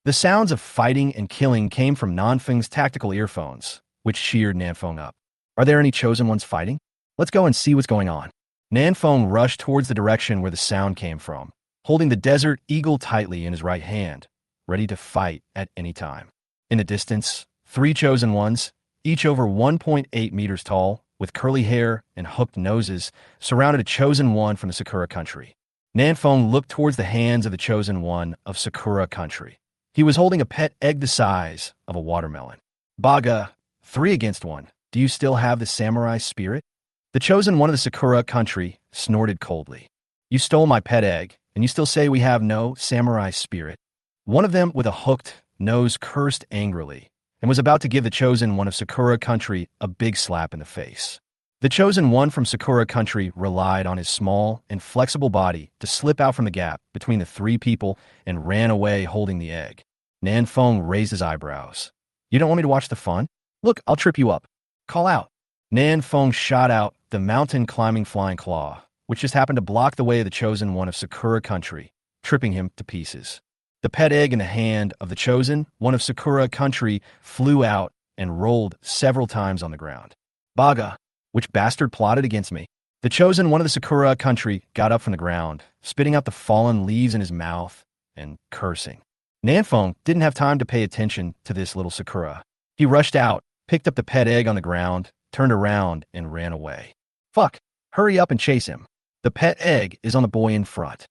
The sounds of fighting and killing came from Nanfeng's tactical earphones, which cheered Nanfeng up. Are there any chosen ones fighting? Let's go and see what's going on. Nanfeng rushed towards the direction where the sound came from, holding the desert eagle tightly in his right hand, ready to fight at any time. In the distance, 3 chosen ones, each over 1.8 meters tall, with curly hair and hooked noses, surrounded a chosen one from the Sakura country. Nanfeng looked towards the hands of the chosen one of Sakura country. He was holding a pet egg the size of a watermelon. Baga, 3 against 1. Do you still have the samurai spirit? The chosen one of the Sakura country snorted coldly. You stole my pet egg, and you still say we have no samurai spirit. One of them with a hooked nose cursed angrily and was about to give the chosen one of Sakura country a big slap in the face. The chosen one from Sakura country relied on his small and flexible body to slip out from the gap between the 3 people and ran away holding the egg. Nanfeng raised his eyebrows. You don't want me to watch the fun? Look, I'll trip you up. Call out. Nanfeng shot out the mountain climbing flying claw, which just happened to block the way of the chosen one of Sakura country, tripping him to pieces. The pet egg in the hand of the chosen one of Sakura country flew out and rolled several times on the ground. Baga, which bastard plotted against me? The chosen one of the Sakura country got up from the ground, spitting out the fallen leaves in his mouth and cursing. Nanfeng didn't have time to pay attention to this little Sakura. He rushed out, picked up the pet egg on the ground, turned around, and ran away. Fuck, hurry up and chase him. The pet egg is on the boy in front.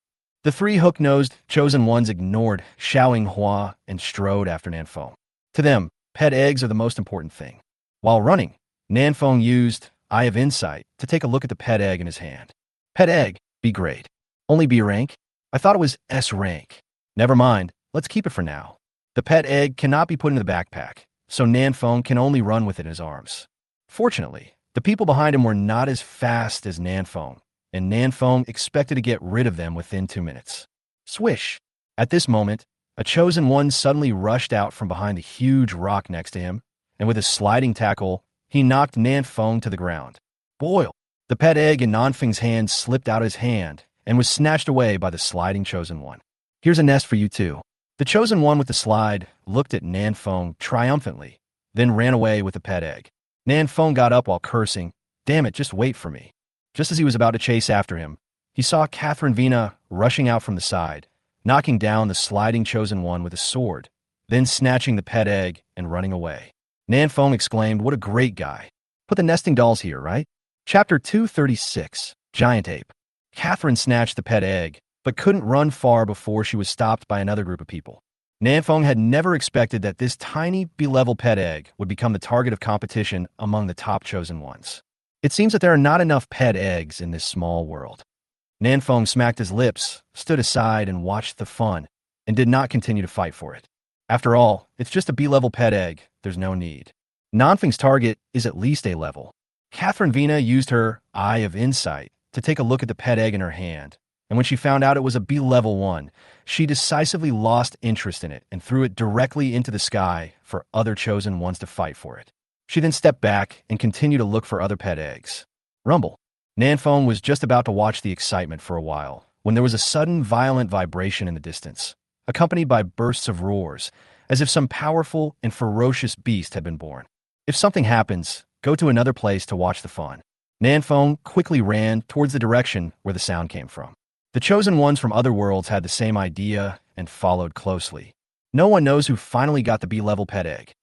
The 3 hook-nosed chosen ones ignored Xiaoing Hua and strode after Nanfeng. To them, pet eggs are the most important thing. While running, Nanfeng used Eye of Insight to take a look at the pet egg in his hand. Pet egg, B grade. Only B rank? I thought it was S rank. Never mind, let's keep it for now. The pet egg cannot be put in the backpack, so Nanfeng can only run with it in his arms. Fortunately, the people behind him were not as fast as Nanfeng, and Nanfeng expected to get rid of them within 2 minutes. Swish! At this moment, a chosen one suddenly rushed out from behind the huge rock next to him, and with a sliding tackle, he knocked Nanfeng to the ground. Boil! The pet egg in Nanfeng's hand slipped out of his hand and was snatched away by the sliding chosen one. Here's a nest for you too. The chosen one with the slide looked at Nanfeng triumphantly, then ran away with the pet egg. Nanfeng got up while cursing, damn it, just wait for me. Just as he was about to chase after him, he saw Catherine Vina rushing out from the side, knocking down the sliding chosen one with a sword, then snatching the pet egg and running away. Nanfeng exclaimed, "What a great guy. Put the nesting dolls here, right?" Chapter 236, Giant Ape. Catherine snatched the pet egg, but couldn't run far before she was stopped by another group of people. Nanfeng had never expected that this tiny, B-level pet egg would become the target of competition among the top chosen ones. It seems that there are not enough pet eggs in this small world. Nanfeng smacked his lips, stood aside, and watched the fun, and did not continue to fight for it. After all, it's just a B-level pet egg. There's no need. Nanfeng's target is at least A level. Catherine Vina used her eye of insight to take a look at the pet egg in her hand, and when she found out it was a B-level one, she decisively lost interest in it and threw it directly into the sky for other chosen ones to fight for it. She then stepped back and continued to look for other pet eggs. Rumble. Nanfeng was just about to watch the excitement for a while when there was a sudden violent vibration in the distance, accompanied by bursts of roars, as if some powerful and ferocious beast had been born. If something happens, go to another place to watch the fun. Nanfeng quickly ran towards the direction where the sound came from. The chosen ones from other worlds had the same idea and followed closely. No one knows who finally got the B-level pet egg.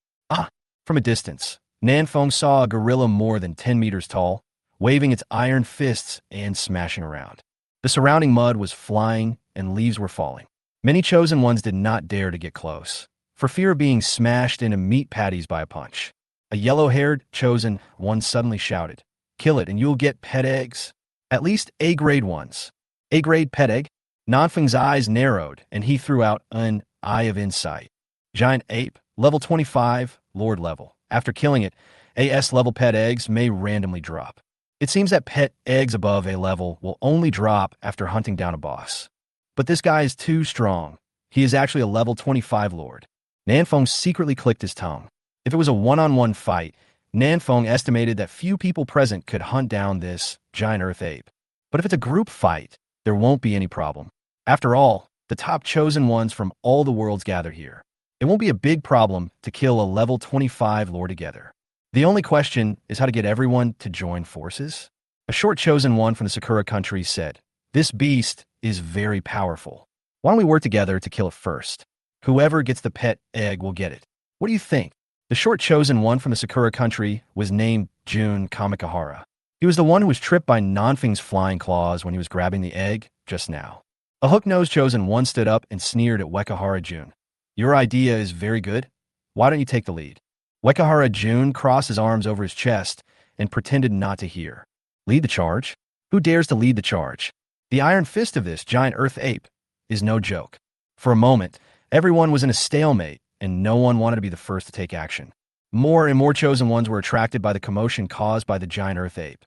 From a distance, Nanfeng saw a gorilla more than 10 meters tall, waving its iron fists and smashing around. The surrounding mud was flying and leaves were falling. Many chosen ones did not dare to get close, for fear of being smashed into meat patties by a punch. A yellow-haired chosen one suddenly shouted, "Kill it and you'll get pet eggs. At least A-grade ones." A-grade pet egg? Nanfeng's eyes narrowed, and he threw out an eye of insight. Giant ape, level 25, Lord level. After killing it, AS-level pet eggs may randomly drop. It seems that pet eggs above A level will only drop after hunting down a boss. But this guy is too strong. He is actually a level 25 Lord. Nanfeng secretly clicked his tongue. If it was a one-on-one fight, Nanfeng estimated that few people present could hunt down this giant earth ape. But if it's a group fight, there won't be any problem. After all, the top chosen ones from all the worlds gather here. It won't be a big problem to kill a level 25 lord together. The only question is how to get everyone to join forces. A short chosen one from the Sakura country said, "This beast is very powerful. Why don't we work together to kill it first? Whoever gets the pet egg will get it. What do you think?" The short chosen one from the Sakura country was named Jun Kamikahara. He was the one who was tripped by Nanfeng's flying claws when he was grabbing the egg just now. A hook-nosed chosen one stood up and sneered at Wekahara Jun. "Your idea is very good. Why don't you take the lead?" Wekahara Jun crossed his arms over his chest and pretended not to hear. "Lead the charge? Who dares to lead the charge?" The iron fist of this giant earth ape is no joke. For a moment, everyone was in a stalemate, and no one wanted to be the first to take action. More and more chosen ones were attracted by the commotion caused by the giant earth ape.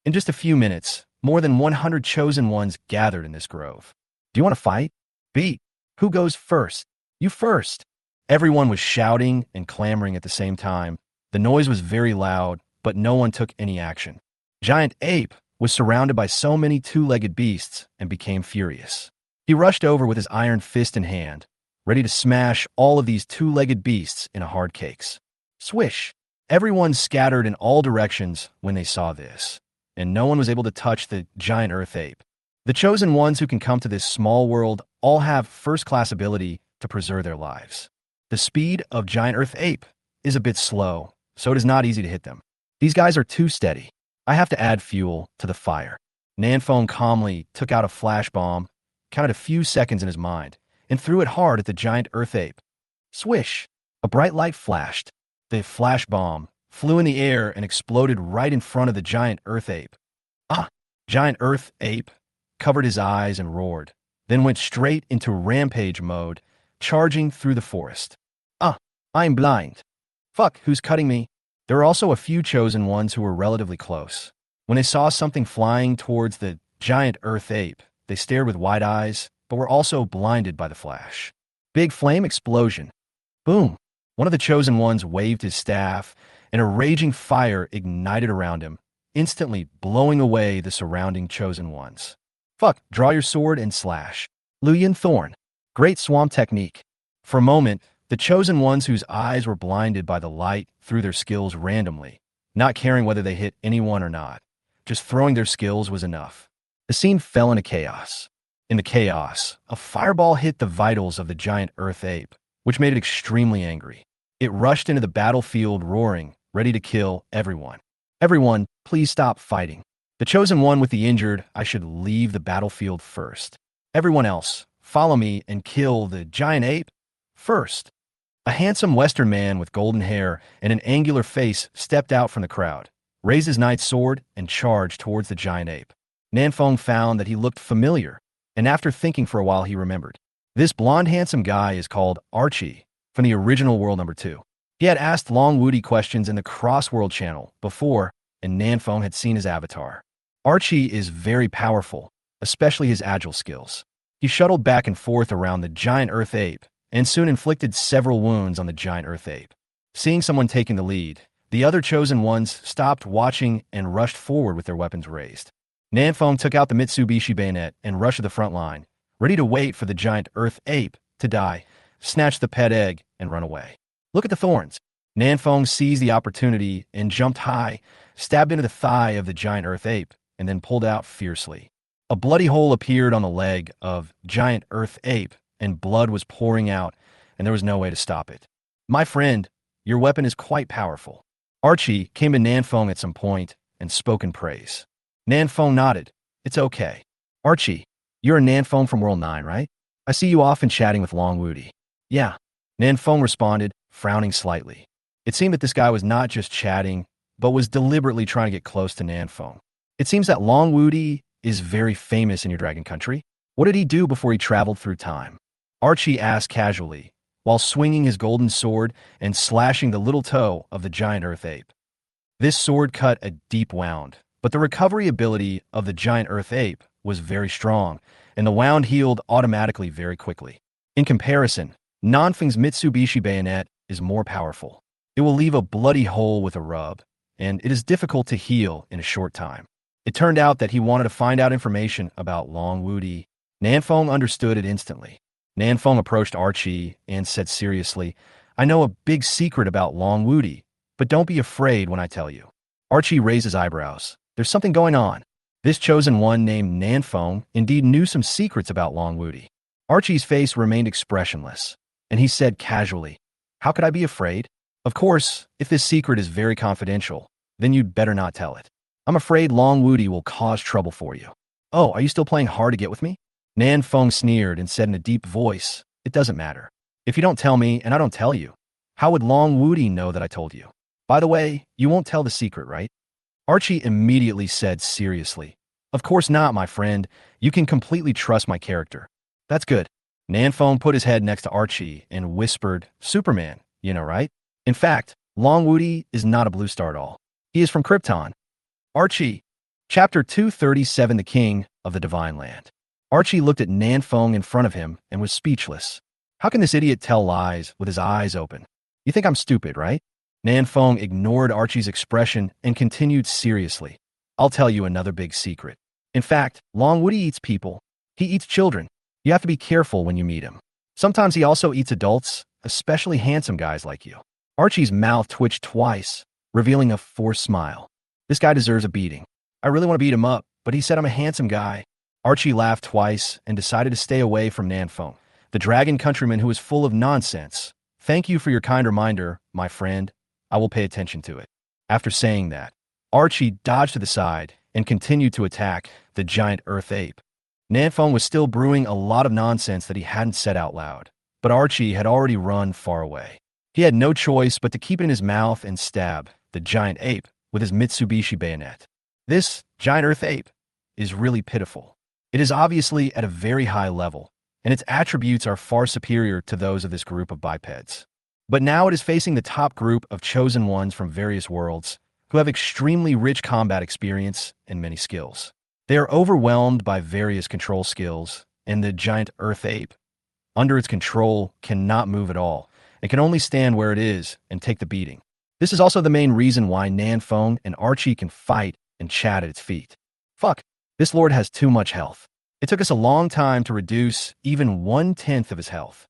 In just a few minutes, more than 100 chosen ones gathered in this grove. "Do you want to fight? Beat. Who goes first? You first." Everyone was shouting and clamoring at the same time. The noise was very loud, but no one took any action. Giant Ape was surrounded by so many two-legged beasts and became furious. He rushed over with his iron fist in hand, ready to smash all of these two-legged beasts into hard cakes. Swish! Everyone scattered in all directions when they saw this, and no one was able to touch the giant earth ape. The chosen ones who can come to this small world all have first-class ability to preserve their lives. The speed of giant earth ape is a bit slow, so it is not easy to hit them. These guys are too steady. I have to add fuel to the fire. Nanfeng calmly took out a flash bomb, counted a few seconds in his mind, and threw it hard at the giant earth ape. Swish! A bright light flashed. The flash bomb flew in the air and exploded right in front of the giant earth ape. Giant earth ape covered his eyes and roared, then went straight into rampage mode, charging through the forest. I'm blind. Fuck, who's cutting me? There were also a few chosen ones who were relatively close. When they saw something flying towards the giant earth ape, they stared with wide eyes, but were also blinded by the flash. Big flame explosion. Boom! One of the chosen ones waved his staff, and a raging fire ignited around him, instantly blowing away the surrounding chosen ones. Fuck, draw your sword and slash. Luyan Thorn. Great swamp technique. For a moment, the chosen ones whose eyes were blinded by the light threw their skills randomly, not caring whether they hit anyone or not. Just throwing their skills was enough. The scene fell into chaos. In the chaos, a fireball hit the vitals of the giant earth ape, which made it extremely angry. It rushed into the battlefield roaring, ready to kill everyone. Everyone, please stop fighting. The chosen one with the injured, I should leave the battlefield first. Everyone else, follow me and kill the giant ape first. A handsome Western man with golden hair and an angular face stepped out from the crowd, raised his knight's sword, and charged towards the giant ape. Nanfeng found that he looked familiar, and after thinking for a while he remembered. This blonde handsome guy is called Archie, from the original World Number 2. He had asked Long Woody questions in the Crossworld channel before, and Nanfeng had seen his avatar. Archie is very powerful, especially his agile skills. He shuttled back and forth around the giant earth ape, and soon inflicted several wounds on the giant earth ape. Seeing someone taking the lead, the other chosen ones stopped watching and rushed forward with their weapons raised. Nanfeng took out the Mitsubishi bayonet and rushed to the front line, ready to wait for the giant earth ape to die, snatch the pet egg, and run away. Look at the thorns. Nanfeng seized the opportunity and jumped high, stabbed into the thigh of the giant earth ape, and then pulled out fiercely. A bloody hole appeared on the leg of giant earth ape, and blood was pouring out, and there was no way to stop it. My friend, your weapon is quite powerful. Archie came to Nanfeng at some point and spoke in praise. Nanfeng nodded. It's okay. Archie, you're a Nanfeng from World 9, right? I see you often chatting with Long Woody. Yeah. Nanfeng responded, frowning slightly. It seemed that this guy was not just chatting, but was deliberately trying to get close to Nanfeng. It seems that Long Woody is very famous in your dragon country. What did he do before he traveled through time? Archie asked casually, while swinging his golden sword and slashing the little toe of the giant earth ape. This sword cut a deep wound, but the recovery ability of the giant earth ape was very strong, and the wound healed automatically very quickly. In comparison, Nanfeng's Mitsubishi bayonet is more powerful. It will leave a bloody hole with a rub, and it is difficult to heal in a short time. It turned out that he wanted to find out information about Long Woody. Nanfeng understood it instantly. Nanfeng approached Archie and said seriously, I know a big secret about Long Woody, but don't be afraid when I tell you. Archie raised his eyebrows. There's something going on. This chosen one named Nanfeng indeed knew some secrets about Long Woody. Archie's face remained expressionless, and he said casually, How could I be afraid? Of course, if this secret is very confidential, then you'd better not tell it. I'm afraid Long Woody will cause trouble for you. Oh, are you still playing hard to get with me? Nanfeng sneered and said in a deep voice, It doesn't matter. If you don't tell me and I don't tell you, how would Long Woody know that I told you? By the way, you won't tell the secret, right? Archie immediately said seriously, Of course not, my friend. You can completely trust my character. That's good. Nanfeng put his head next to Archie and whispered, Superman, you know, right? In fact, Long Woody is not a blue star at all. He is from Krypton. Archie. Chapter 237, The King of the Divine Land. Archie looked at Nanfeng in front of him and was speechless. How can this idiot tell lies with his eyes open? You think I'm stupid, right? Nanfeng ignored Archie's expression and continued seriously. I'll tell you another big secret. In fact, Long Woody eats people. He eats children. You have to be careful when you meet him. Sometimes he also eats adults, especially handsome guys like you. Archie's mouth twitched twice, revealing a forced smile. This guy deserves a beating. I really want to beat him up, but he said I'm a handsome guy. Archie laughed twice and decided to stay away from Nanfeng, the dragon countryman who is full of nonsense. Thank you for your kind reminder, my friend. I will pay attention to it. After saying that, Archie dodged to the side and continued to attack the giant earth ape. Nanfeng was still brewing a lot of nonsense that he hadn't said out loud, but Archie had already run far away. He had no choice but to keep it in his mouth and stab the giant ape with his Mitsubishi bayonet. This giant earth ape is really pitiful. It is obviously at a very high level, and its attributes are far superior to those of this group of bipeds. But now it is facing the top group of chosen ones from various worlds who have extremely rich combat experience and many skills. They are overwhelmed by various control skills, and the giant earth ape, under its control, cannot move at all and can only stand where it is and take the beating. This is also the main reason why Nanfeng and Archie can fight and chat at its feet. Fuck, this lord has too much health. It took us a long time to reduce even 1/10 of his health.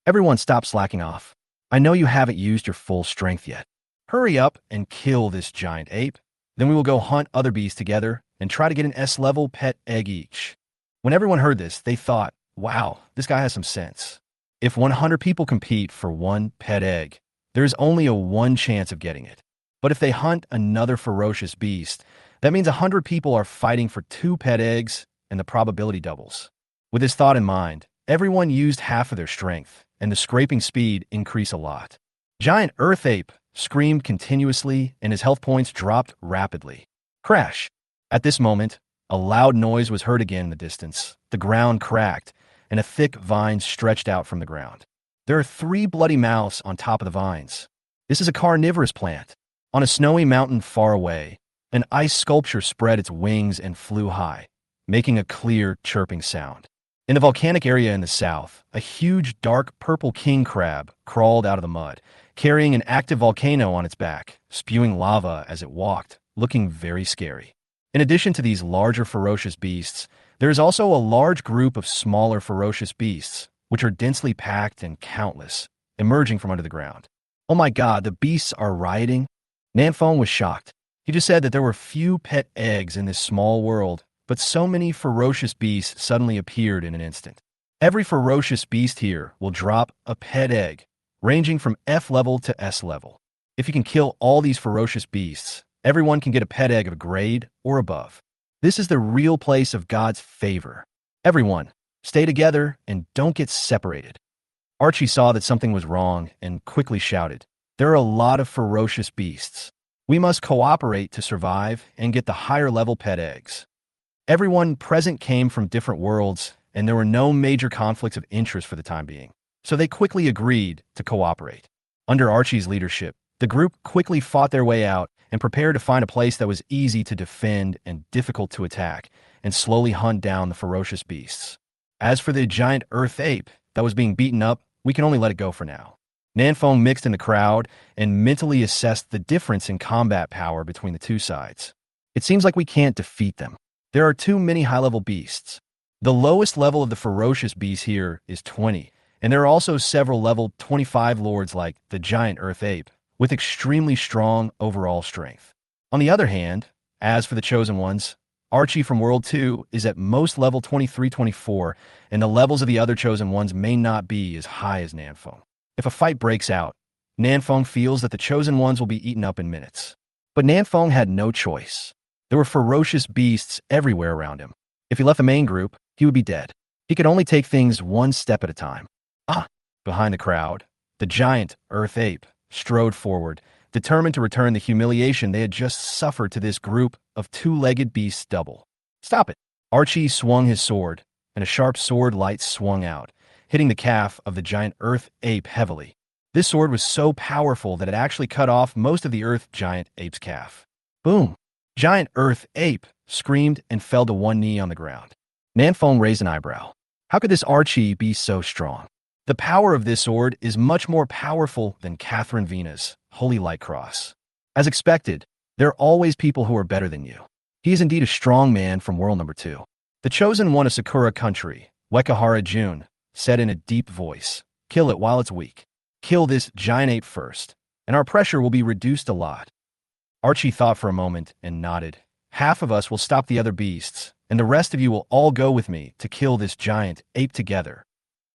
Everyone stop slacking off. I know you haven't used your full strength yet. Hurry up and kill this giant ape. Then we will go hunt other beasts together and try to get an S-level pet egg each. When everyone heard this, they thought, wow, this guy has some sense. If 100 people compete for one pet egg, there's only a 1 chance of getting it. But if they hunt another ferocious beast, that means 100 people are fighting for 2 pet eggs, and the probability doubles. With this thought in mind, everyone used half of their strength, and the scraping speed increased a lot. Giant Earth Ape screamed continuously, and his health points dropped rapidly. Crash! At this moment, a loud noise was heard again in the distance. The ground cracked, and a thick vine stretched out from the ground. There are 3 bloody mouths on top of the vines. This is a carnivorous plant. On a snowy mountain far away, an ice sculpture spread its wings and flew high, making a clear, chirping sound. In the volcanic area in the south, a huge, dark purple king crab crawled out of the mud, carrying an active volcano on its back, spewing lava as it walked, looking very scary. In addition to these larger ferocious beasts, there is also a large group of smaller ferocious beasts, which are densely packed and countless, emerging from under the ground. Oh my god, the beasts are rioting? Nanfeng was shocked. He just said that there were few pet eggs in this small world, but so many ferocious beasts suddenly appeared in an instant. Every ferocious beast here will drop a pet egg, ranging from F level to S level. If you can kill all these ferocious beasts, everyone can get a pet egg of grade or above. This is the real place of God's favor. Everyone, stay together and don't get separated. Archie saw that something was wrong and quickly shouted, there are a lot of ferocious beasts. We must cooperate to survive and get the higher level pet eggs. Everyone present came from different worlds, and there were no major conflicts of interest for the time being, so they quickly agreed to cooperate. Under Archie's leadership, the group quickly fought their way out and prepared to find a place that was easy to defend and difficult to attack, and slowly hunt down the ferocious beasts. As for the giant Earth Ape that was being beaten up, we can only let it go for now. Nanfeng mixed in the crowd and mentally assessed the difference in combat power between the two sides. It seems like we can't defeat them. There are too many high-level beasts. The lowest level of the ferocious beast here is 20, and there are also several level 25 lords like the giant Earth Ape, with extremely strong overall strength. On the other hand, as for the Chosen Ones, Archie from World 2 is at most level 23-24, and the levels of the other Chosen Ones may not be as high as Nanfeng. If a fight breaks out, Nanfeng feels that the Chosen Ones will be eaten up in minutes. But Nanfeng had no choice. There were ferocious beasts everywhere around him. If he left the main group, he would be dead. He could only take things one step at a time. Behind the crowd, the giant Earth Ape strode forward, determined to return the humiliation they had just suffered to this group of 2-legged beasts double. Stop it! Archie swung his sword, and a sharp sword light swung out, hitting the calf of the giant Earth Ape heavily. This sword was so powerful that it actually cut off most of the Earth Giant Ape's calf. Boom! Giant Earth Ape screamed and fell to one knee on the ground. Nanfeng raised an eyebrow. How could this Archie be so strong? The power of this sword is much more powerful than Catherine Vina's Holy Light Cross. As expected, there are always people who are better than you. He is indeed a strong man from world number 2. The Chosen One of Sakura Country, Wekahara Jun, said in a deep voice, kill it while it's weak. Kill this giant ape first, and our pressure will be reduced a lot. Archie thought for a moment and nodded. Half of us will stop the other beasts, and the rest of you will all go with me to kill this giant ape together.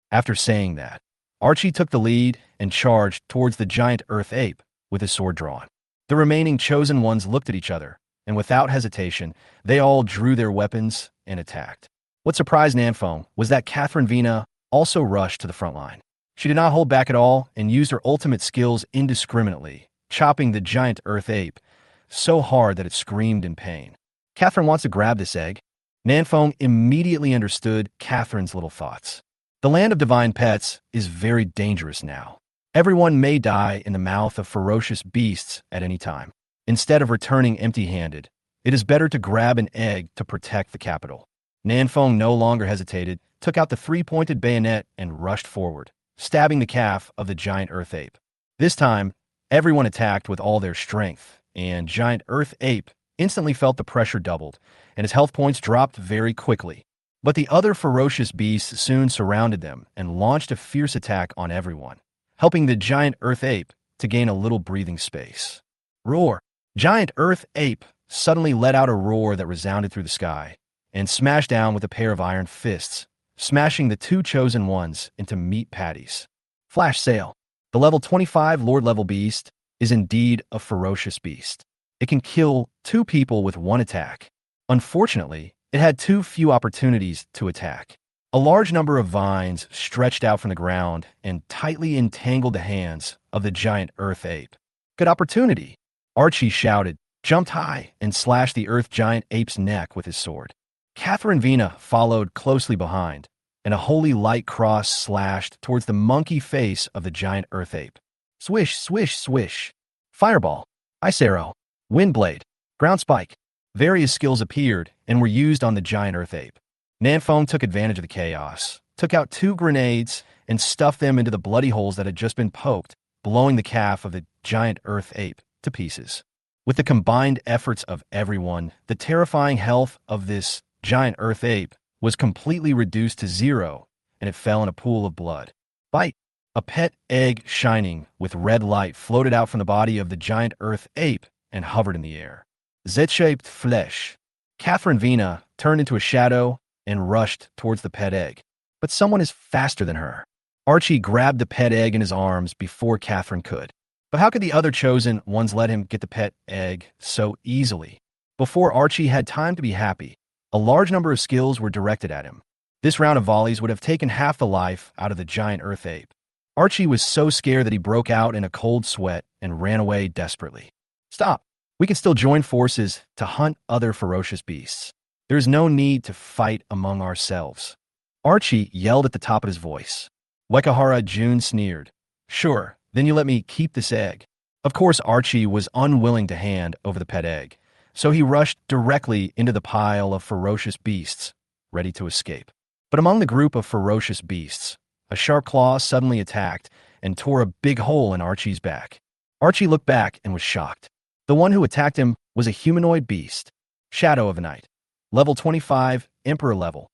After saying that, Archie took the lead and charged towards the giant Earth Ape with his sword drawn. The remaining Chosen Ones looked at each other, and without hesitation, they all drew their weapons and attacked. What surprised Nanfeng was that Catherine Vina also rushed to the front line. She did not hold back at all and used her ultimate skills indiscriminately, chopping the giant Earth Ape so hard that it screamed in pain. Catherine wants to grab this egg. Nanfeng immediately understood Catherine's little thoughts. The land of divine pets is very dangerous now. Everyone may die in the mouth of ferocious beasts at any time. Instead of returning empty-handed, it is better to grab an egg to protect the capital. Nanfeng no longer hesitated, took out the 3-pointed bayonet and rushed forward, stabbing the calf of the giant Earth Ape. This time, everyone attacked with all their strength, and giant Earth Ape instantly felt the pressure doubled, and his health points dropped very quickly. But the other ferocious beasts soon surrounded them and launched a fierce attack on everyone, helping the giant Earth Ape to gain a little breathing space. Roar! Giant Earth Ape suddenly let out a roar that resounded through the sky. and smashed down with a pair of iron fists, smashing the two chosen ones into meat patties. Flash sale. The level 25 Lord level beast is indeed a ferocious beast. It can kill two people with one attack. Unfortunately, it had too few opportunities to attack. A large number of vines stretched out from the ground and tightly entangled the hands of the giant earth ape. Good opportunity, Archie shouted, jumped high, and slashed the earth giant ape's neck with his sword. Catherine Vina followed closely behind, and a holy light cross slashed towards the monkey face of the giant earth ape. Swish, swish, swish. Fireball, ice arrow, wind blade, ground spike. Various skills appeared and were used on the giant earth ape. Nanfone took advantage of the chaos, took out two grenades, and stuffed them into the bloody holes that had just been poked, blowing the calf of the giant earth ape to pieces. With the combined efforts of everyone, the terrifying health of this giant earth ape was completely reduced to 0, and it fell in a pool of blood. Bite! A pet egg shining with red light floated out from the body of the giant earth ape and hovered in the air. Z-shaped flesh. Catherine Vina turned into a shadow and rushed towards the pet egg. But someone is faster than her. Archie grabbed the pet egg in his arms before Catherine could. But how could the other chosen ones let him get the pet egg so easily? Before Archie had time to be happy, a large number of skills were directed at him. This round of volleys would have taken half the life out of the giant earth ape. Archie was so scared that he broke out in a cold sweat and ran away desperately. Stop! We can still join forces to hunt other ferocious beasts. There is no need to fight among ourselves. Archie yelled at the top of his voice. Wekahara June sneered. Sure, then you let me keep this egg. Of course, Archie was unwilling to hand over the pet egg, so he rushed directly into the pile of ferocious beasts, ready to escape. But among the group of ferocious beasts, a sharp claw suddenly attacked and tore a big hole in Archie's back. Archie looked back and was shocked. The one who attacked him was a humanoid beast. Shadow of the Night. Level 25, Emperor level.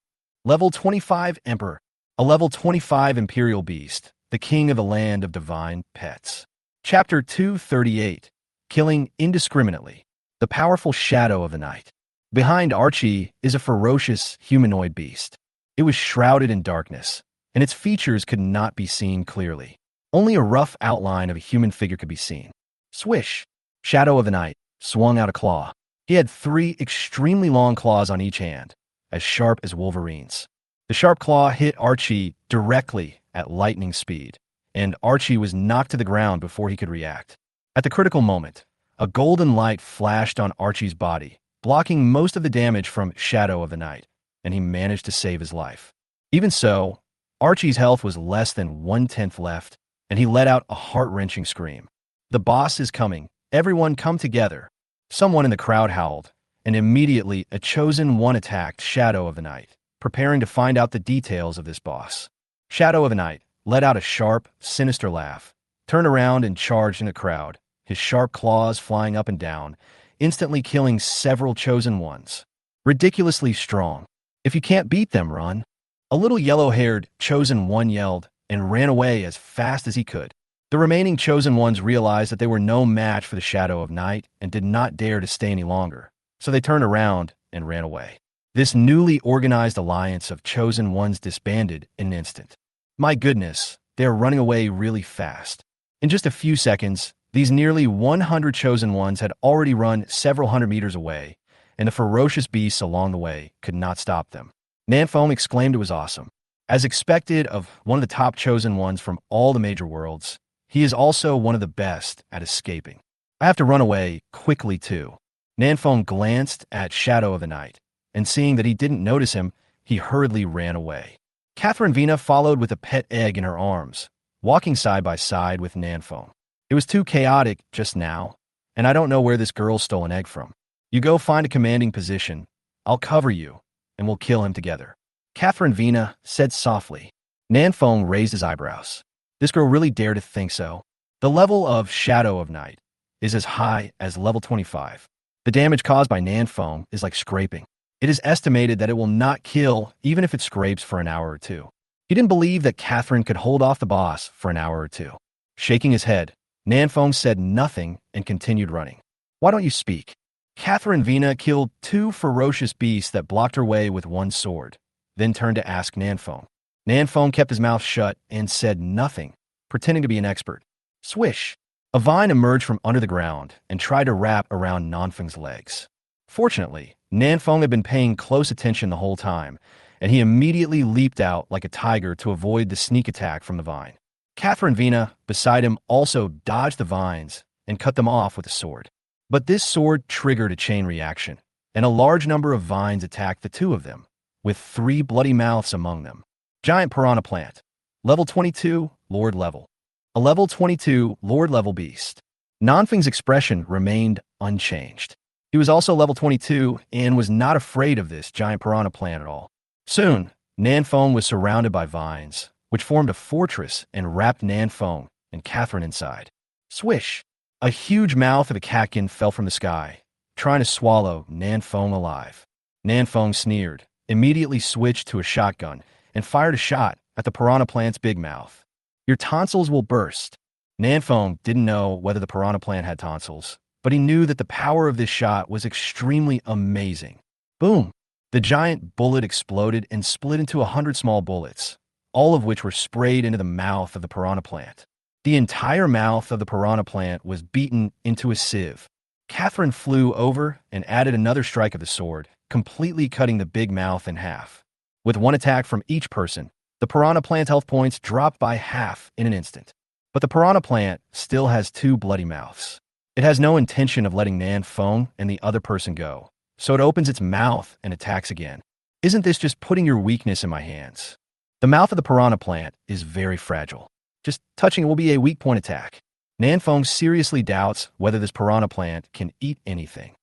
Level 25, Emperor. A level 25 Imperial beast, the king of the land of divine pets. Chapter 238. Killing indiscriminately. The powerful Shadow of the Night. Behind Archie is a ferocious humanoid beast. It was shrouded in darkness, and its features could not be seen clearly. Only a rough outline of a human figure could be seen. Swish! Shadow of the Night swung out a claw. He had 3 extremely long claws on each hand, as sharp as Wolverine's. The sharp claw hit Archie directly at lightning speed, and Archie was knocked to the ground before he could react. At the critical moment, a golden light flashed on Archie's body, blocking most of the damage from Shadow of the Night, and he managed to save his life. Even so, Archie's health was less than 1/10 left, and he let out a heart-wrenching scream. The boss is coming. Everyone come together. Someone in the crowd howled, and immediately a chosen one attacked Shadow of the Night, preparing to find out the details of this boss. Shadow of the Night let out a sharp, sinister laugh, turned around and charged in the crowd, his sharp claws flying up and down, instantly killing several chosen ones. Ridiculously strong. If you can't beat them, run. A little yellow-haired chosen one yelled and ran away as fast as he could. The remaining chosen ones realized that they were no match for the Shadow of Night and did not dare to stay any longer, so they turned around and ran away. This newly organized alliance of chosen ones disbanded in an instant. My goodness, they are running away really fast. In just a few seconds, these nearly 100 chosen ones had already run several hundred meters away, and the ferocious beasts along the way could not stop them. Nanfone exclaimed it was awesome. As expected of one of the top chosen ones from all the major worlds, he is also one of the best at escaping. I have to run away quickly too. Nanfone glanced at Shadow of the Night, and seeing that he didn't notice him, he hurriedly ran away. Catherine Vina followed with a pet egg in her arms, walking side by side with Nanfone. It was too chaotic just now, and I don't know where this girl stole an egg from. You go find a commanding position, I'll cover you, and we'll kill him together. Catherine Vina said softly. Nanfone raised his eyebrows. This girl really dared to think so. The level of Shadow of Night is as high as level 25. The damage caused by Nanfone is like scraping. It is estimated that it will not kill even if it scrapes for an hour or two. He didn't believe that Catherine could hold off the boss for an hour or two. Shaking his head, Nanfone said nothing and continued running. Why don't you speak? Catherine Vina killed two ferocious beasts that blocked her way with one sword, then turned to ask Nanfeng. Nanfeng kept his mouth shut and said nothing, pretending to be an expert. Swish! A vine emerged from under the ground and tried to wrap around Nanfeng's legs. Fortunately, Nanfeng had been paying close attention the whole time, and he immediately leaped out like a tiger to avoid the sneak attack from the vine. Catherine Vina, beside him, also dodged the vines and cut them off with a sword. But this sword triggered a chain reaction, and a large number of vines attacked the two of them, with 3 bloody mouths among them. Giant piranha plant. Level 22, Lord level. A level 22, Lord level beast. Nanfeng's expression remained unchanged. He was also level 22 and was not afraid of this giant piranha plant at all. Soon, Nanfeng was surrounded by vines, which formed a fortress and wrapped Nanfeng and Catherine inside. Swish! A huge mouth of a catkin fell from the sky, trying to swallow Nanfeng alive. Nanfeng sneered, immediately switched to a shotgun, and fired a shot at the piranha plant's big mouth. Your tonsils will burst. Nanfeng didn't know whether the piranha plant had tonsils, but he knew that the power of this shot was extremely amazing. Boom! The giant bullet exploded and split into 100 small bullets, all of which were sprayed into the mouth of the piranha plant. The entire mouth of the piranha plant was beaten into a sieve. Catherine flew over and added another strike of the sword, completely cutting the big mouth in half. With one attack from each person, the piranha plant's health points dropped by half in an instant. But the piranha plant still has 2 bloody mouths. It has no intention of letting Nanfeng and the other person go, so it opens its mouth and attacks again. Isn't this just putting your weakness in my hands? The mouth of the piranha plant is very fragile. Just touching it will be a weak point attack. Nanfeng seriously doubts whether this piranha plant can eat anything.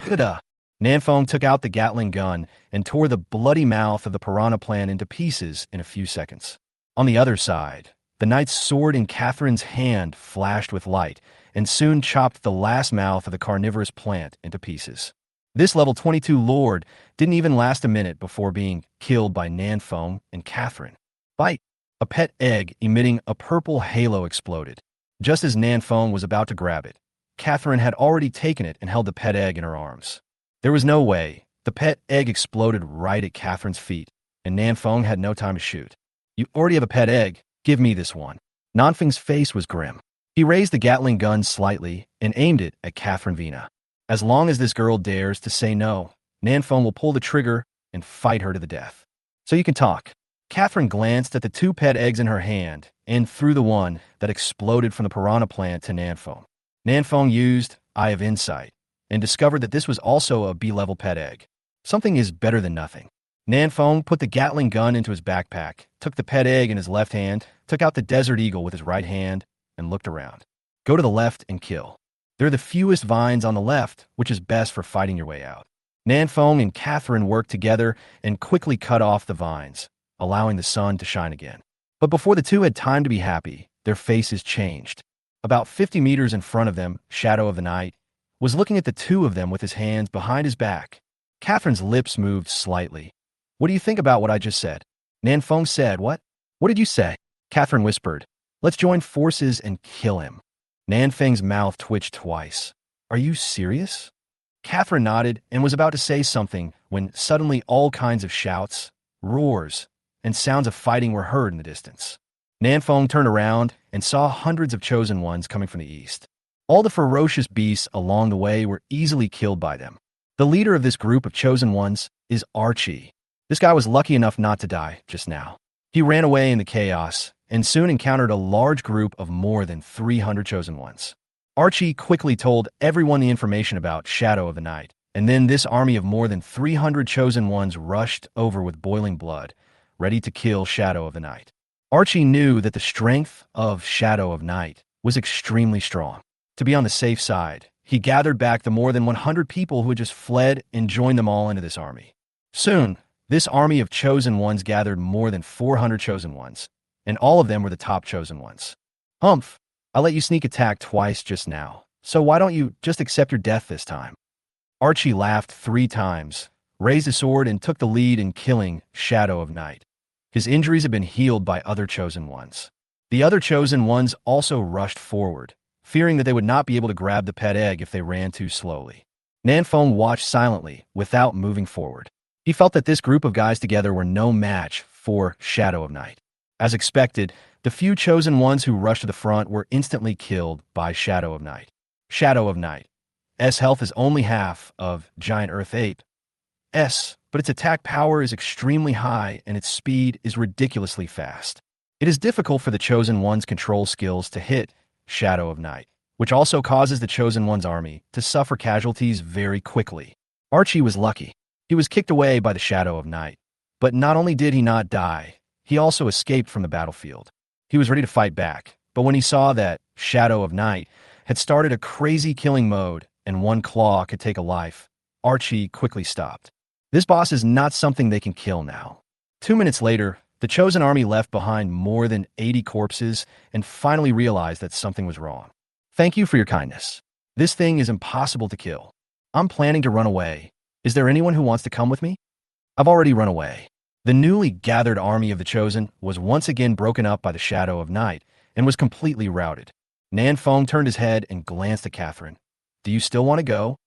Da-da! Nanfeng took out the Gatling gun and tore the bloody mouth of the piranha plant into pieces in a few seconds. On the other side, the knight's sword in Catherine's hand flashed with light and soon chopped the last mouth of the carnivorous plant into pieces. This level 22 lord didn't even last a minute before being killed by Nanfeng and Catherine. Bite! A pet egg emitting a purple halo exploded. Just as Nanfeng was about to grab it, Catherine had already taken it and held the pet egg in her arms. There was no way. The pet egg exploded right at Catherine's feet, and Nanfeng had no time to shoot. You already have a pet egg. Give me this one. Nanfeng's face was grim. He raised the Gatling gun slightly and aimed it at Catherine Vina. As long as this girl dares to say no, Nanfeng will pull the trigger and fight her to the death. So you can talk. Catherine glanced at the 2 pet eggs in her hand and threw the one that exploded from the piranha plant to Nanfeng. Nanfeng used Eye of Insight and discovered that this was also a B-level pet egg. Something is better than nothing. Nanfeng put the Gatling gun into his backpack, took the pet egg in his left hand, took out the Desert Eagle with his right hand, and looked around. Go to the left and kill. There are the fewest vines on the left, which is best for fighting your way out. Nanfeng and Catherine worked together and quickly cut off the vines, allowing the sun to shine again. But before the two had time to be happy, their faces changed. About 50 meters in front of them, Shadow of the Night was looking at the two of them with his hands behind his back. Catherine's lips moved slightly. What do you think about what I just said? Nanfeng said, What? What did you say? Catherine whispered, Let's join forces and kill him. Nanfeng's mouth twitched twice. Are you serious? Catherine nodded and was about to say something when suddenly all kinds of shouts, roars, and sounds of fighting were heard in the distance. Nanfeng turned around and saw hundreds of chosen ones coming from the east. All the ferocious beasts along the way were easily killed by them. The leader of this group of chosen ones is Archie. This guy was lucky enough not to die just now. He ran away in the chaos and soon encountered a large group of more than 300 chosen ones. Archie quickly told everyone the information about Shadow of the Night, and then this army of more than 300 chosen ones rushed over with boiling blood, ready to kill Shadow of the Night. Archie knew that the strength of Shadow of Night was extremely strong. To be on the safe side, he gathered back the more than 100 people who had just fled and joined them all into this army. Soon, this army of chosen ones gathered more than 400 chosen ones, and all of them were the top chosen ones. Humph, I let you sneak attack twice just now, so why don't you just accept your death this time? Archie laughed 3 times, raised his sword, and took the lead in killing Shadow of Night. His injuries had been healed by other chosen ones. The other chosen ones also rushed forward, fearing that they would not be able to grab the pet egg if they ran too slowly. Nanfeng watched silently, without moving forward. He felt that this group of guys together were no match for Shadow of Night. As expected, the few chosen ones who rushed to the front were instantly killed by Shadow of Night. Shadow of Night. S health is only half of Giant Earth Ape. S, but its attack power is extremely high and its speed is ridiculously fast. It is difficult for the Chosen One's control skills to hit Shadow of Night, which also causes the Chosen One's army to suffer casualties very quickly. Archie was lucky. He was kicked away by the Shadow of Night. But not only did he not die, he also escaped from the battlefield. He was ready to fight back, but when he saw that Shadow of Night had started a crazy killing mode and one claw could take a life, Archie quickly stopped. This boss is not something they can kill now. 2 minutes later, the Chosen Army left behind more than 80 corpses and finally realized that something was wrong. Thank you for your kindness. This thing is impossible to kill. I'm planning to run away. Is there anyone who wants to come with me? I've already run away. The newly gathered army of the Chosen was once again broken up by the Shadow of Night and was completely routed. Nanfeng turned his head and glanced at Catherine. Do you still want to go?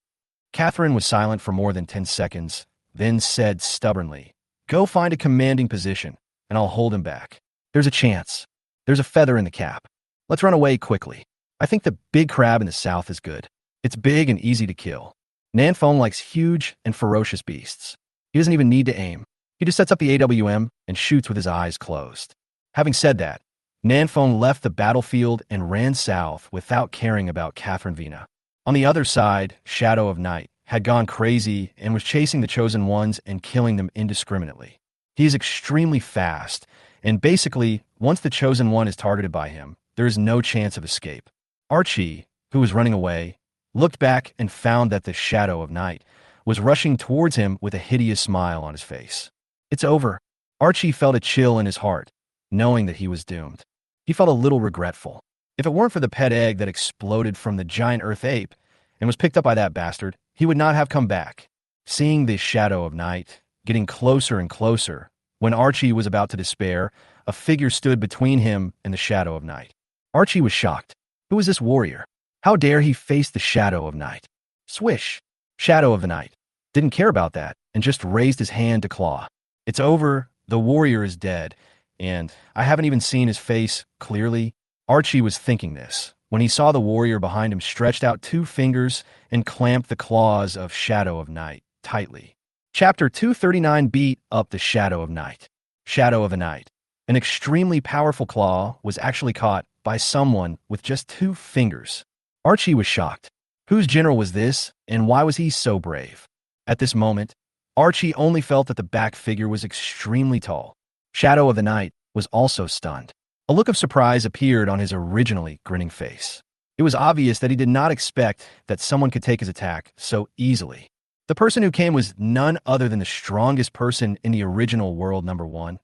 Catherine was silent for more than 10 seconds, then said stubbornly, Go find a commanding position, and I'll hold him back. There's a chance. There's a feather in the cap. Let's run away quickly. I think the big crab in the south is good. It's big and easy to kill. Nanfeng likes huge and ferocious beasts. He doesn't even need to aim. He just sets up the AWM and shoots with his eyes closed. Having said that, Nanfeng left the battlefield and ran south without caring about Catherine Vina. On the other side, Shadow of Night had gone crazy and was chasing the Chosen Ones and killing them indiscriminately. He is extremely fast, and basically, once the Chosen One is targeted by him, there is no chance of escape. Archie, who was running away, looked back and found that the Shadow of Night was rushing towards him with a hideous smile on his face. It's over. Archie felt a chill in his heart, knowing that he was doomed. He felt a little regretful. If it weren't for the pet egg that exploded from the giant Earth ape and was picked up by that bastard, he would not have come back. Seeing the Shadow of Night getting closer and closer, when Archie was about to despair, a figure stood between him and the Shadow of Night. Archie was shocked. Who was this warrior? How dare he face the Shadow of Night? Swish! Shadow of the Night didn't care about that and just raised his hand to claw. It's over. The warrior is dead, and I haven't even seen his face clearly. Archie was thinking this when he saw the warrior behind him stretched out 2 fingers and clamped the claws of Shadow of Night tightly. Chapter 239 beat up the Shadow of Night. Shadow of the Night. An extremely powerful claw was actually caught by someone with just 2 fingers. Archie was shocked. Whose general was this, and why was he so brave? At this moment, Archie only felt that the back figure was extremely tall. Shadow of the Night was also stunned. A look of surprise appeared on his originally grinning face. It was obvious that he did not expect that someone could take his attack so easily. The person who came was none other than the strongest person in the original world number 1,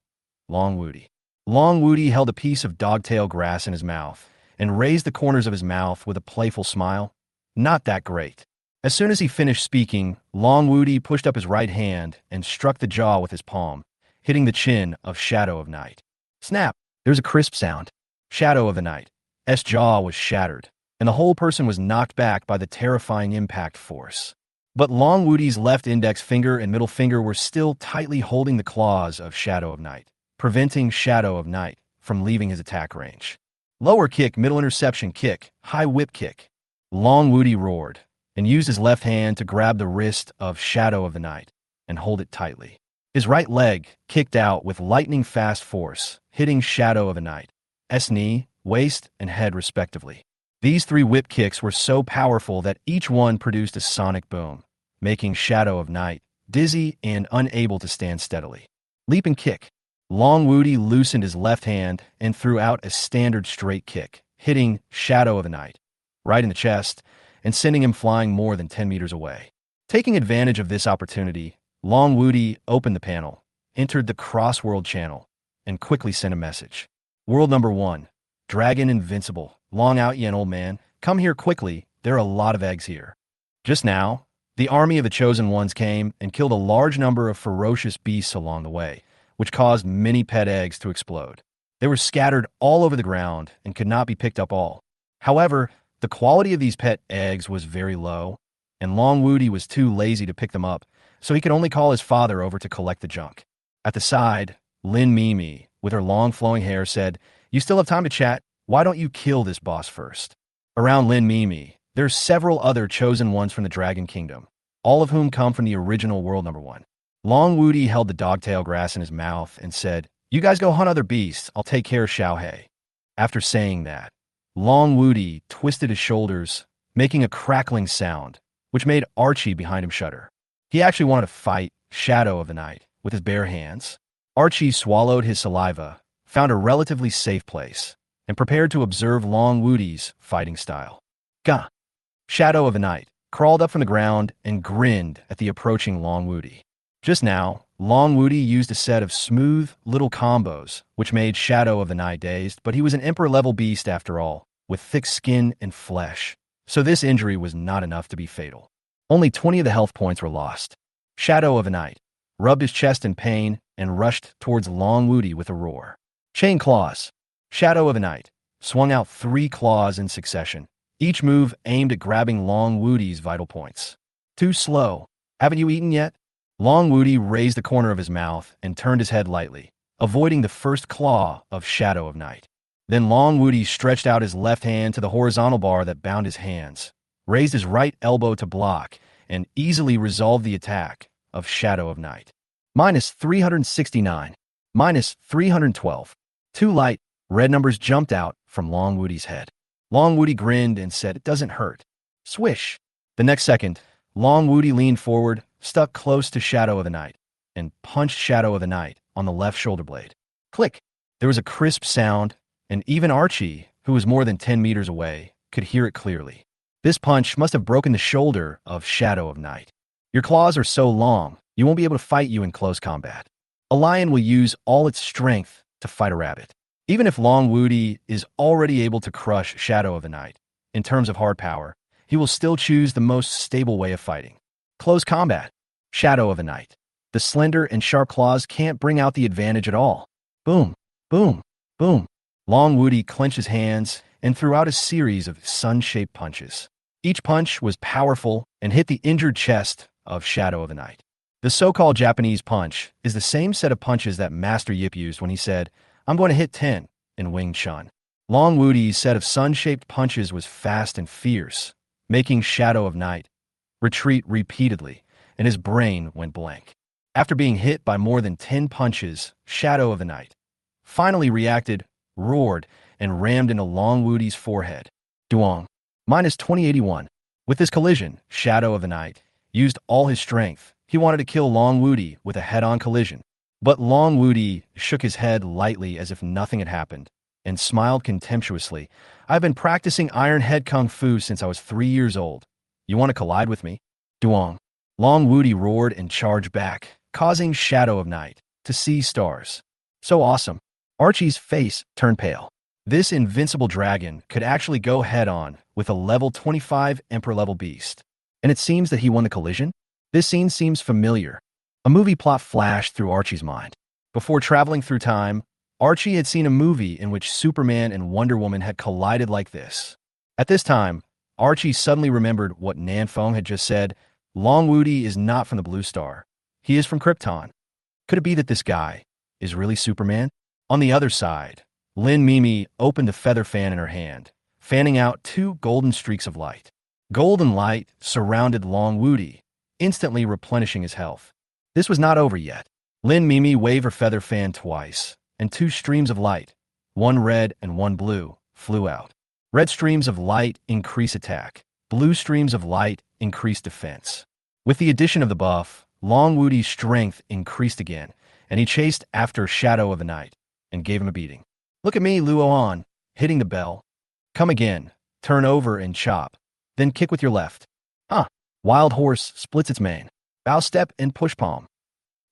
Long Woody. Long Woody held a piece of dogtail grass in his mouth and raised the corners of his mouth with a playful smile. Not that great. As soon as he finished speaking, Long Woody pushed up his right hand and struck the jaw with his palm, hitting the chin of Shadow of Night. Snap! There's a crisp sound. Shadow of the Night. S jaw was shattered, and the whole person was knocked back by the terrifying impact force. But Long Woody's left index finger and middle finger were still tightly holding the claws of Shadow of Night, preventing Shadow of Night from leaving his attack range. Lower kick, middle interception kick, high whip kick. Long Woody roared and used his left hand to grab the wrist of Shadow of the Night and hold it tightly. His right leg kicked out with lightning-fast force, hitting Shadow of the Night, knee, waist, and head respectively. These 3 whip kicks were so powerful that each one produced a sonic boom, making Shadow of Night dizzy and unable to stand steadily. Leap and kick. Long Woody loosened his left hand and threw out a standard straight kick, hitting Shadow of the Night right in the chest and sending him flying more than 10 meters away. Taking advantage of this opportunity, Long Woody opened the panel, entered the cross-world channel, and quickly sent a message. World number 1. Dragon Invincible. Long out, yen, old man. Come here quickly. There are a lot of eggs here. Just now, the army of the Chosen Ones came and killed a large number of ferocious beasts along the way, which caused many pet eggs to explode. They were scattered all over the ground and could not be picked up all. However, the quality of these pet eggs was very low. and Long Woody was too lazy to pick them up, so he could only call his father over to collect the junk. At the side, Lin Mimi, with her long flowing hair, said, "You still have time to chat. Why don't you kill this boss first?" Around Lin Mimi, there's several other chosen ones from the Dragon Kingdom, all of whom come from the original World Number 1. Long Woody held the dogtail grass in his mouth and said, "You guys go hunt other beasts. I'll take care of Xiaohei." After saying that, Long Woody twisted his shoulders, making a crackling sound, which made Archie behind him shudder. He actually wanted to fight Shadow of the Night with his bare hands. Archie swallowed his saliva, found a relatively safe place, and prepared to observe Long Woody's fighting style. Gah! Shadow of the Night crawled up from the ground and grinned at the approaching Long Woody. Just now, Long Woody used a set of smooth, little combos, which made Shadow of the Night dazed, but he was an Emperor-level beast after all, with thick skin and flesh, so this injury was not enough to be fatal. Only 20 of the health points were lost. Shadow of the Night rubbed his chest in pain and rushed towards Long Woody with a roar. Chain Claws. Shadow of the Night swung out 3 claws in succession, each move aimed at grabbing Long Woody's vital points. Too slow. Haven't you eaten yet? Long Woody raised the corner of his mouth and turned his head lightly, avoiding the first claw of Shadow of Night. Then Long Woody stretched out his left hand to the horizontal bar that bound his hands, raised his right elbow to block, and easily resolved the attack of Shadow of Night. Minus 369. Minus 312. Too light. Red numbers jumped out from Long Woody's head. Long Woody grinned and said, "It doesn't hurt." Swish! The next second, Long Woody leaned forward, stuck close to Shadow of the Night, and punched Shadow of the Night on the left shoulder blade. Click! There was a crisp sound, and even Archie, who was more than 10 meters away, could hear it clearly. This punch must have broken the shoulder of Shadow of Night. Your claws are so long, you won't be able to fight you in close combat. A lion will use all its strength to fight a rabbit. Even if Long Woody is already able to crush Shadow of the Night, in terms of hard power, he will still choose the most stable way of fighting. Close combat. Shadow of the Night. The slender and sharp claws can't bring out the advantage at all. Boom, boom, boom. Long Woody clenched his hands and threw out a series of sun-shaped punches. Each punch was powerful and hit the injured chest of Shadow of the Night. The so-called Japanese punch is the same set of punches that Master Yip used when he said, "I'm going to hit 10 in Wing Chun." Long Woody's set of sun-shaped punches was fast and fierce, making Shadow of Night retreat repeatedly, and his brain went blank. After being hit by more than 10 punches, Shadow of the Night finally reacted, roared, and rammed into Long Woody's forehead. Duong. Minus 2081. With this collision, Shadow of the Night used all his strength. He wanted to kill Long Woody with a head-on collision. But Long Woody shook his head lightly as if nothing had happened, and smiled contemptuously. "I've been practicing Iron Head Kung Fu since I was 3 years old. You want to collide with me?" Duong. Long Woody roared and charged back, causing Shadow of Night to see stars. So awesome. Archie's face turned pale. This invincible dragon could actually go head-on with a level 25 Emperor-level beast. And it seems that he won the collision? This scene seems familiar. A movie plot flashed through Archie's mind. Before traveling through time, Archie had seen a movie in which Superman and Wonder Woman had collided like this. At this time, Archie suddenly remembered what Nan Feng had just said. Long Woody is not from the Blue Star. He is from Krypton. Could it be that this guy is really Superman? On the other side, Lin Mimi opened the feather fan in her hand, fanning out 2 golden streaks of light. Golden light surrounded Long Woody, instantly replenishing his health. This was not over yet. Lin Mimi waved her feather fan twice, and 2 streams of light, one red and one blue, flew out. Red streams of light increase attack. Blue streams of light increase defense. With the addition of the buff, Long Woody's strength increased again, and he chased after Shadow of the Night and gave him a beating. "Look at me, Luoan," hitting the bell. "Come again, turn over and chop, then kick with your left." "Huh." Wild Horse splits its mane. Bow step and push palm.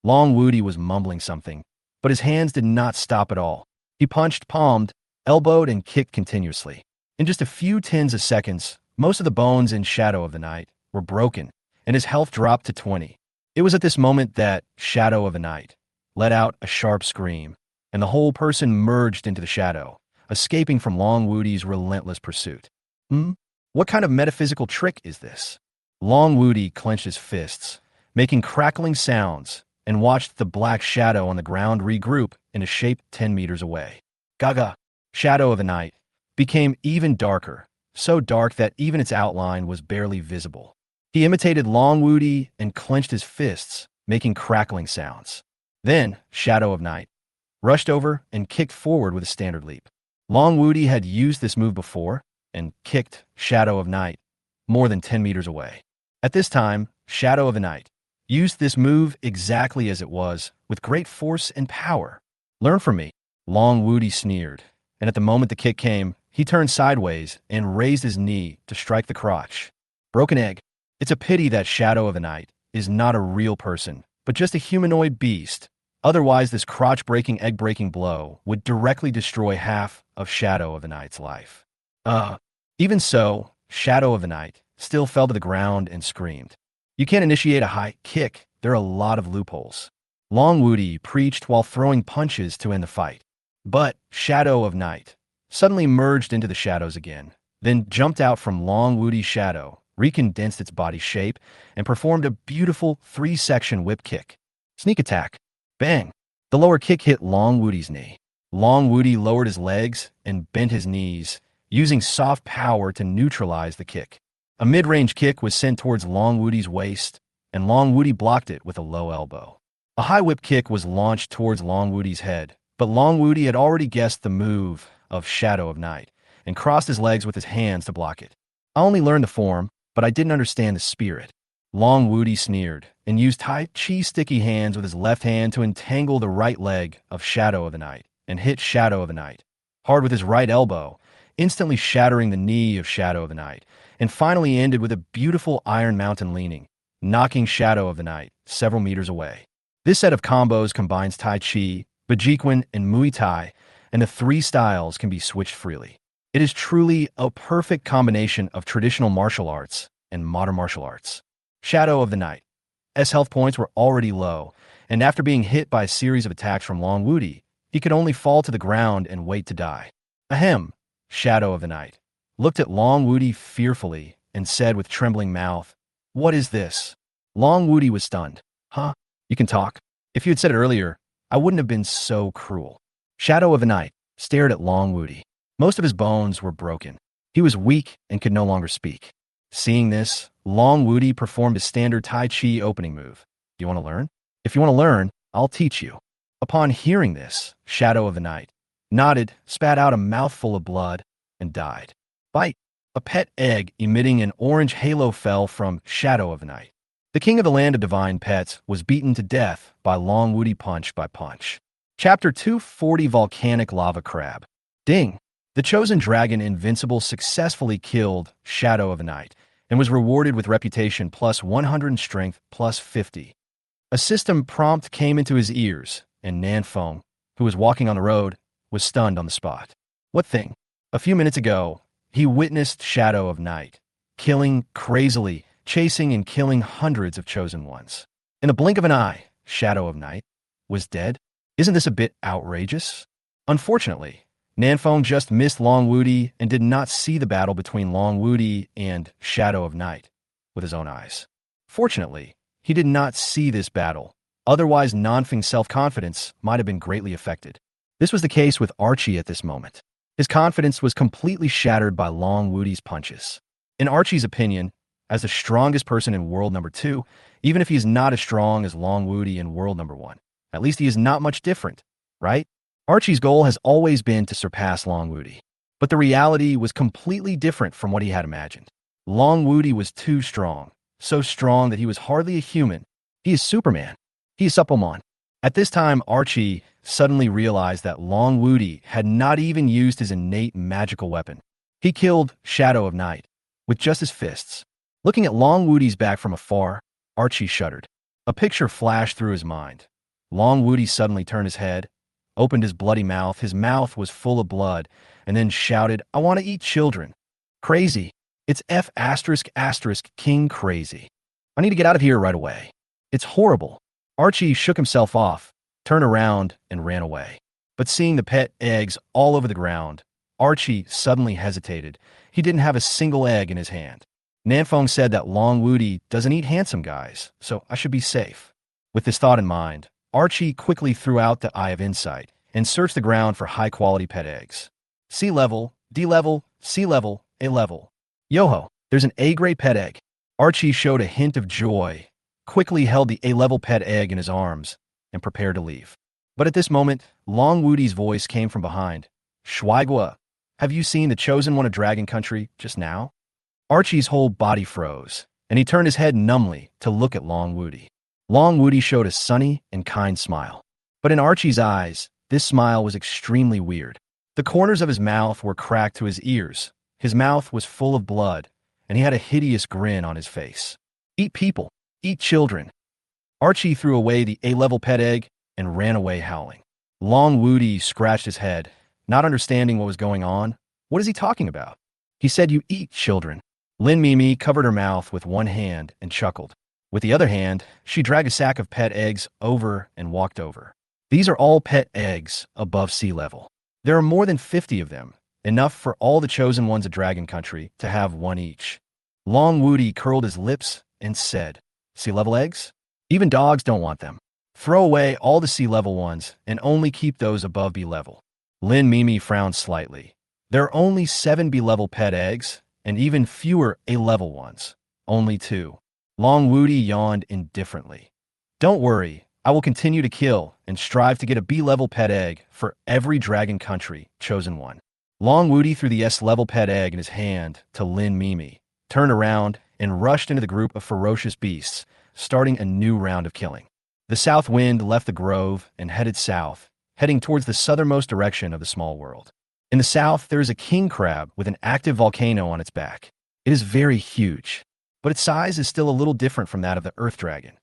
Long Woody was mumbling something, but his hands did not stop at all. He punched, palmed, elbowed, and kicked continuously. In just a few tens of seconds, most of the bones in Shadow of the Night were broken, and his health dropped to 20. It was at this moment that Shadow of the Night let out a sharp scream, and the whole person merged into the shadow, escaping from Long Woody's relentless pursuit. What kind of metaphysical trick is this? Long Woody clenched his fists, making crackling sounds, and watched the black shadow on the ground regroup in a shape 10 meters away. Gaga, shadow of the night, became even darker, so dark that even its outline was barely visible. He imitated Long Woody and clenched his fists, making crackling sounds. Then, Shadow of Night rushed over and kicked forward with a standard leap. Long Woody had used this move before and kicked Shadow of Night more than 10 meters away. At this time, Shadow of the Night used this move exactly as it was, with great force and power. Learn from me, Long Woody sneered, and at the moment the kick came, he turned sideways and raised his knee to strike the crotch. Broken egg. It's a pity that Shadow of the Night is not a real person, but just a humanoid beast. Otherwise, this crotch-breaking, egg-breaking blow would directly destroy half of Shadow of the Night's life. Even so, Shadow of the Night still fell to the ground and screamed. You can't initiate a high kick. There are a lot of loopholes. Long Woody preached while throwing punches to end the fight. But Shadow of Night suddenly merged into the shadows again, then jumped out from Long Woody's shadow, recondensed its body shape, and performed a beautiful 3-section whip kick. Sneak attack. Bang! The lower kick hit Long Woody's knee. Long Woody lowered his legs and bent his knees, using soft power to neutralize the kick. A mid-range kick was sent towards Long Woody's waist, and Long Woody blocked it with a low elbow. A high whip kick was launched towards Long Woody's head, but Long Woody had already guessed the move of Shadow of Night and crossed his legs with his hands to block it. I only learned the form, but I didn't understand the spirit. Long Woody sneered and used Tai Chi sticky hands with his left hand to entangle the right leg of Shadow of the Night and hit Shadow of the Night hard with his right elbow, instantly shattering the knee of Shadow of the Night, and finally ended with a beautiful Iron Mountain leaning, knocking Shadow of the Night several meters away. This set of combos combines Tai Chi, Bajikwan, and Muay Thai, and the 3 styles can be switched freely. It is truly a perfect combination of traditional martial arts and modern martial arts. Shadow of the Night. S health points were already low, and after being hit by a series of attacks from Long Woody, he could only fall to the ground and wait to die. Ahem, Shadow of the Night looked at Long Woody fearfully and said with trembling mouth, "What is this?" Long Woody was stunned. Huh? You can talk? If you had said it earlier, I wouldn't have been so cruel. Shadow of the Night stared at Long Woody. Most of his bones were broken. He was weak and could no longer speak. Seeing this, Long Woody performed his standard Tai Chi opening move. Do you want to learn? If you want to learn, I'll teach you. Upon hearing this, Shadow of the Night nodded, spat out a mouthful of blood, and died. Bite! A pet egg emitting an orange halo fell from Shadow of the Night. The king of the land of divine pets was beaten to death by Long Woody punch by punch. Chapter 240 Volcanic Lava Crab. Ding! The chosen dragon Invincible successfully killed Shadow of the Night and was rewarded with reputation plus 100 and strength plus 50. A system prompt came into his ears, and Nanfeng, who was walking on the road, was stunned on the spot. What thing? A few minutes ago, he witnessed Shadow of Night, killing crazily, chasing and killing hundreds of chosen ones. In the blink of an eye, Shadow of Night was dead. Isn't this a bit outrageous? Unfortunately, Nanfeng just missed Long Woody and did not see the battle between Long Woody and Shadow of Night with his own eyes. Fortunately, he did not see this battle. Otherwise, Nanfeng's self-confidence might have been greatly affected. This was the case with Archie at this moment. His confidence was completely shattered by Long Woody's punches. In Archie's opinion, as the strongest person in World Number 2, even if he is not as strong as Long Woody in World Number 1, at least he is not much different, right? Archie's goal has always been to surpass Long Woody, but the reality was completely different from what he had imagined. Long Woody was too strong, so strong that he was hardly a human. He is Superman. He is Supplemon. At this time, Archie suddenly realized that Long Woody had not even used his innate magical weapon. He killed Shadow of Night with just his fists. Looking at Long Woody's back from afar, Archie shuddered. A picture flashed through his mind. Long Woody suddenly turned his head, opened his bloody mouth. His mouth was full of blood, and then shouted, "I want to eat children." Crazy. It's F*** King Crazy. I need to get out of here right away. It's horrible. Archie shook himself off, turned around, and ran away. But seeing the pet eggs all over the ground, Archie suddenly hesitated. He didn't have a single egg in his hand. Nanfeng said that Long Wudi doesn't eat handsome guys, so I should be safe. With this thought in mind, Archie quickly threw out the Eye of Insight and searched the ground for high-quality pet eggs. Sea level, D level, sea level, A level. Yo-ho, there's an A-grade pet egg. Archie showed a hint of joy, quickly held the A-level pet egg in his arms, and prepared to leave. But at this moment, Long Wudi's voice came from behind. Shuaigua, have you seen the chosen one of Dragon Country just now? Archie's whole body froze, and he turned his head numbly to look at Long Wudi. Long Wudi showed a sunny and kind smile. But in Archie's eyes, this smile was extremely weird. The corners of his mouth were cracked to his ears. His mouth was full of blood, and he had a hideous grin on his face. Eat people, eat children. Archie threw away the A-level pet egg and ran away howling. Long Wudi scratched his head, not understanding what was going on. What is he talking about? He said you eat children. Lin Mimi covered her mouth with one hand and chuckled. With the other hand, she dragged a sack of pet eggs over and walked over. These are all pet eggs above sea level. There are more than 50 of them, enough for all the chosen ones of Dragon Country to have one each. Long Wudi curled his lips and said, sea level eggs? Even dogs don't want them. Throw away all the sea level ones and only keep those above B level. Lin Mimi frowned slightly. There are only 7 B-level pet eggs, and even fewer A-level ones. Only 2. Long Wudi yawned indifferently. Don't worry, I will continue to kill and strive to get a B-level pet egg for every Dragon Country chosen one. Long Wudi threw the S-level pet egg in his hand to Lin Mimi, turned around, and rushed into the group of ferocious beasts, starting a new round of killing. The south wind left the grove and headed south, heading towards the southernmost direction of the small world. In the south, there is a king crab with an active volcano on its back. It is very huge, but its size is still a little different from that of the earth dragon.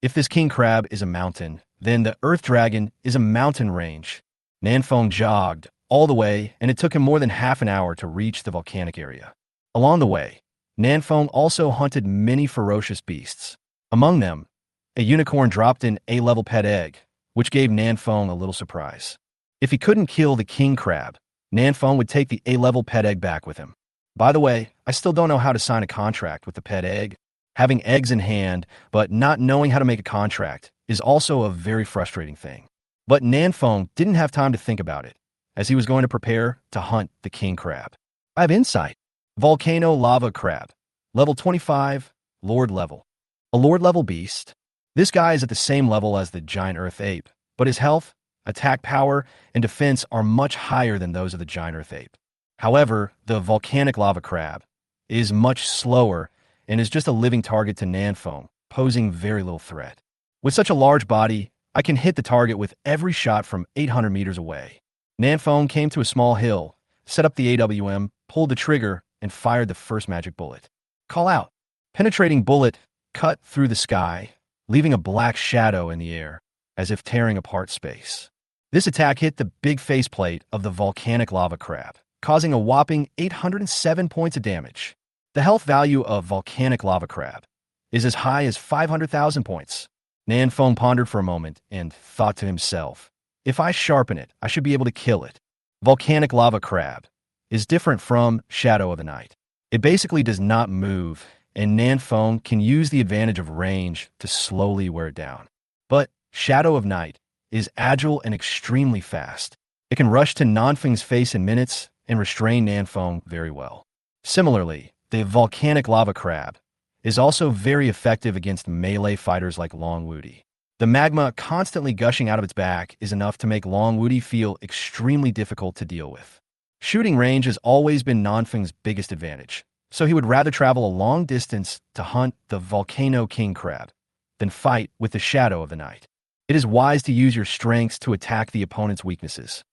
If this king crab is a mountain, then the earth dragon is a mountain range. Nanfeng jogged all the way, and it took him more than half an hour to reach the volcanic area. Along the way, Nanfeng also hunted many ferocious beasts. Among them, a unicorn dropped an A-level pet egg, which gave Nanfeng a little surprise. If he couldn't kill the king crab, Nanfeng would take the A-level pet egg back with him. By the way, I still don't know how to sign a contract with the pet egg. Having eggs in hand, but not knowing how to make a contract, is also a very frustrating thing. But Nanfeng didn't have time to think about it, as he was going to prepare to hunt the king crab. I have insight. Volcano lava crab. Level 25, Lord level. A Lord level beast. This guy is at the same level as the giant earth ape, but his health, attack power, and defense are much higher than those of the giant earth ape. However, the volcanic lava crab is much slower and is just a living target to Nanfeng, posing very little threat. With such a large body, I can hit the target with every shot from 800 meters away. Nanfeng came to a small hill, set up the AWM, pulled the trigger, and fired the first magic bullet. Call out. Penetrating bullet cut through the sky, leaving a black shadow in the air, as if tearing apart space. This attack hit the big faceplate of the volcanic lava crab, causing a whopping 807 points of damage. The health value of volcanic lava crab is as high as 500,000 points. Nanfeng pondered for a moment and thought to himself, if I sharpen it, I should be able to kill it. Volcanic lava crab is different from Shadow of the Night. It basically does not move, and Nanfeng can use the advantage of range to slowly wear it down. But Shadow of Night is agile and extremely fast. It can rush to Nanfeng's face in minutes and restrain Nanfeng very well. Similarly, the volcanic lava crab is also very effective against melee fighters like Long Wudi. The magma constantly gushing out of its back is enough to make Long Wudi feel extremely difficult to deal with. Shooting range has always been Nanfeng's biggest advantage, so he would rather travel a long distance to hunt the volcano king crab than fight with the Shadow of the Night. It is wise to use your strengths to attack the opponent's weaknesses.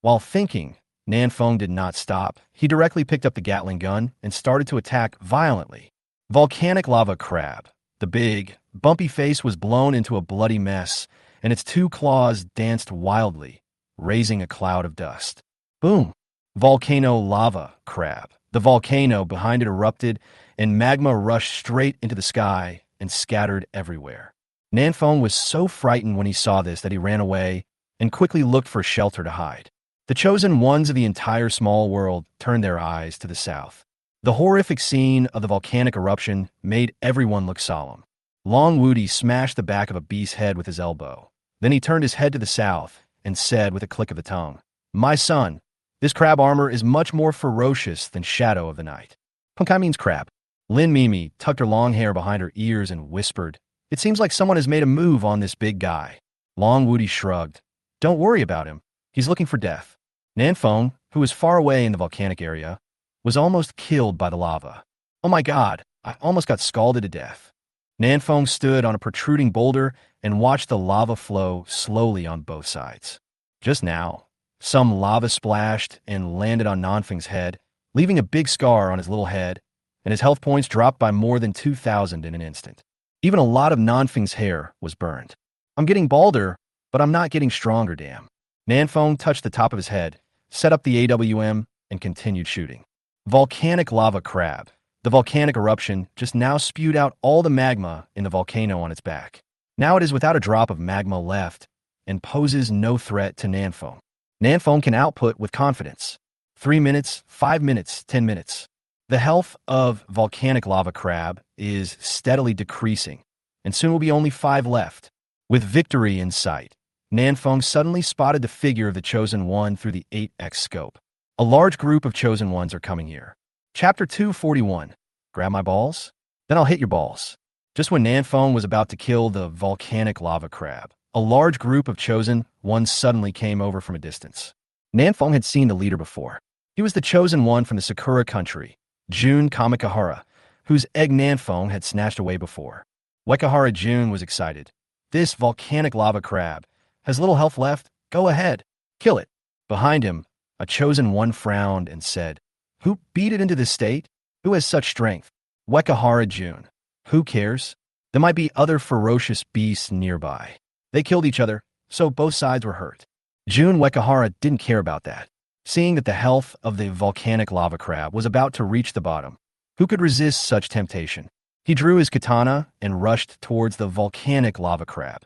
While thinking, Nanfeng did not stop. He directly picked up the Gatling gun and started to attack violently. Volcanic lava crab. The big, bumpy face was blown into a bloody mess, and its 2 claws danced wildly, raising a cloud of dust. Boom! Volcano lava crab. The volcano behind it erupted, and magma rushed straight into the sky and scattered everywhere. Nanfeng was so frightened when he saw this that he ran away and quickly looked for shelter to hide. The chosen ones of the entire small world turned their eyes to the south. The horrific scene of the volcanic eruption made everyone look solemn. Long Woody smashed the back of a beast's head with his elbow. Then he turned his head to the south and said with a click of the tongue, "My son, this crab armor is much more ferocious than Shadow of the Night." Punkai means crab. Lin Mimi tucked her long hair behind her ears and whispered, "It seems like someone has made a move on this big guy." Long Woody shrugged. "Don't worry about him. He's looking for death." Nanfeng, who was far away in the volcanic area, was almost killed by the lava. "Oh my god, I almost got scalded to death." Nanfeng stood on a protruding boulder and watched the lava flow slowly on both sides. Just now, some lava splashed and landed on Nanfeng's head, leaving a big scar on his little head, and his health points dropped by more than 2,000 in an instant. Even a lot of Nanfeng's hair was burned. "I'm getting balder, but I'm not getting stronger, damn." Nanfeng touched the top of his head, set up the AWM, and continued shooting. Volcanic lava crab. The volcanic eruption just now spewed out all the magma in the volcano on its back. Now it is without a drop of magma left and poses no threat to Nanfeng. Nanfeng can output with confidence. 3 minutes, 5 minutes, 10 minutes. The health of volcanic lava crab is steadily decreasing, and soon will be only 5 left. With victory in sight, Nanfeng suddenly spotted the figure of the Chosen One through the 8x scope. A large group of Chosen Ones are coming here. Chapter 241. Grab my balls? Then I'll hit your balls. Just when Nanfeng was about to kill the volcanic lava crab, a large group of Chosen Ones suddenly came over from a distance. Nanfeng had seen the leader before. He was the Chosen One from the Sakura country, Jun Kamikahara, whose egg Nanfeng had snatched away before. Wekahara Jun was excited. "This volcanic lava crab has little health left. Go ahead. Kill it." Behind him, a Chosen One frowned and said, "Who beat it into this state? Who has such strength?" Wekahara Jun. "Who cares? There might be other ferocious beasts nearby." They killed each other, so both sides were hurt. Jun Wekahara didn't care about that. Seeing that the health of the volcanic lava crab was about to reach the bottom, who could resist such temptation? He drew his katana and rushed towards the volcanic lava crab.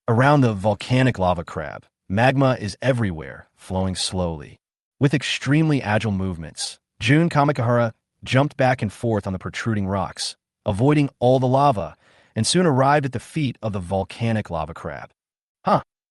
Around the volcanic lava crab, magma is everywhere, flowing slowly. With extremely agile movements, Jun Kamikahara jumped back and forth on the protruding rocks, avoiding all the lava, and soon arrived at the feet of the volcanic lava crab.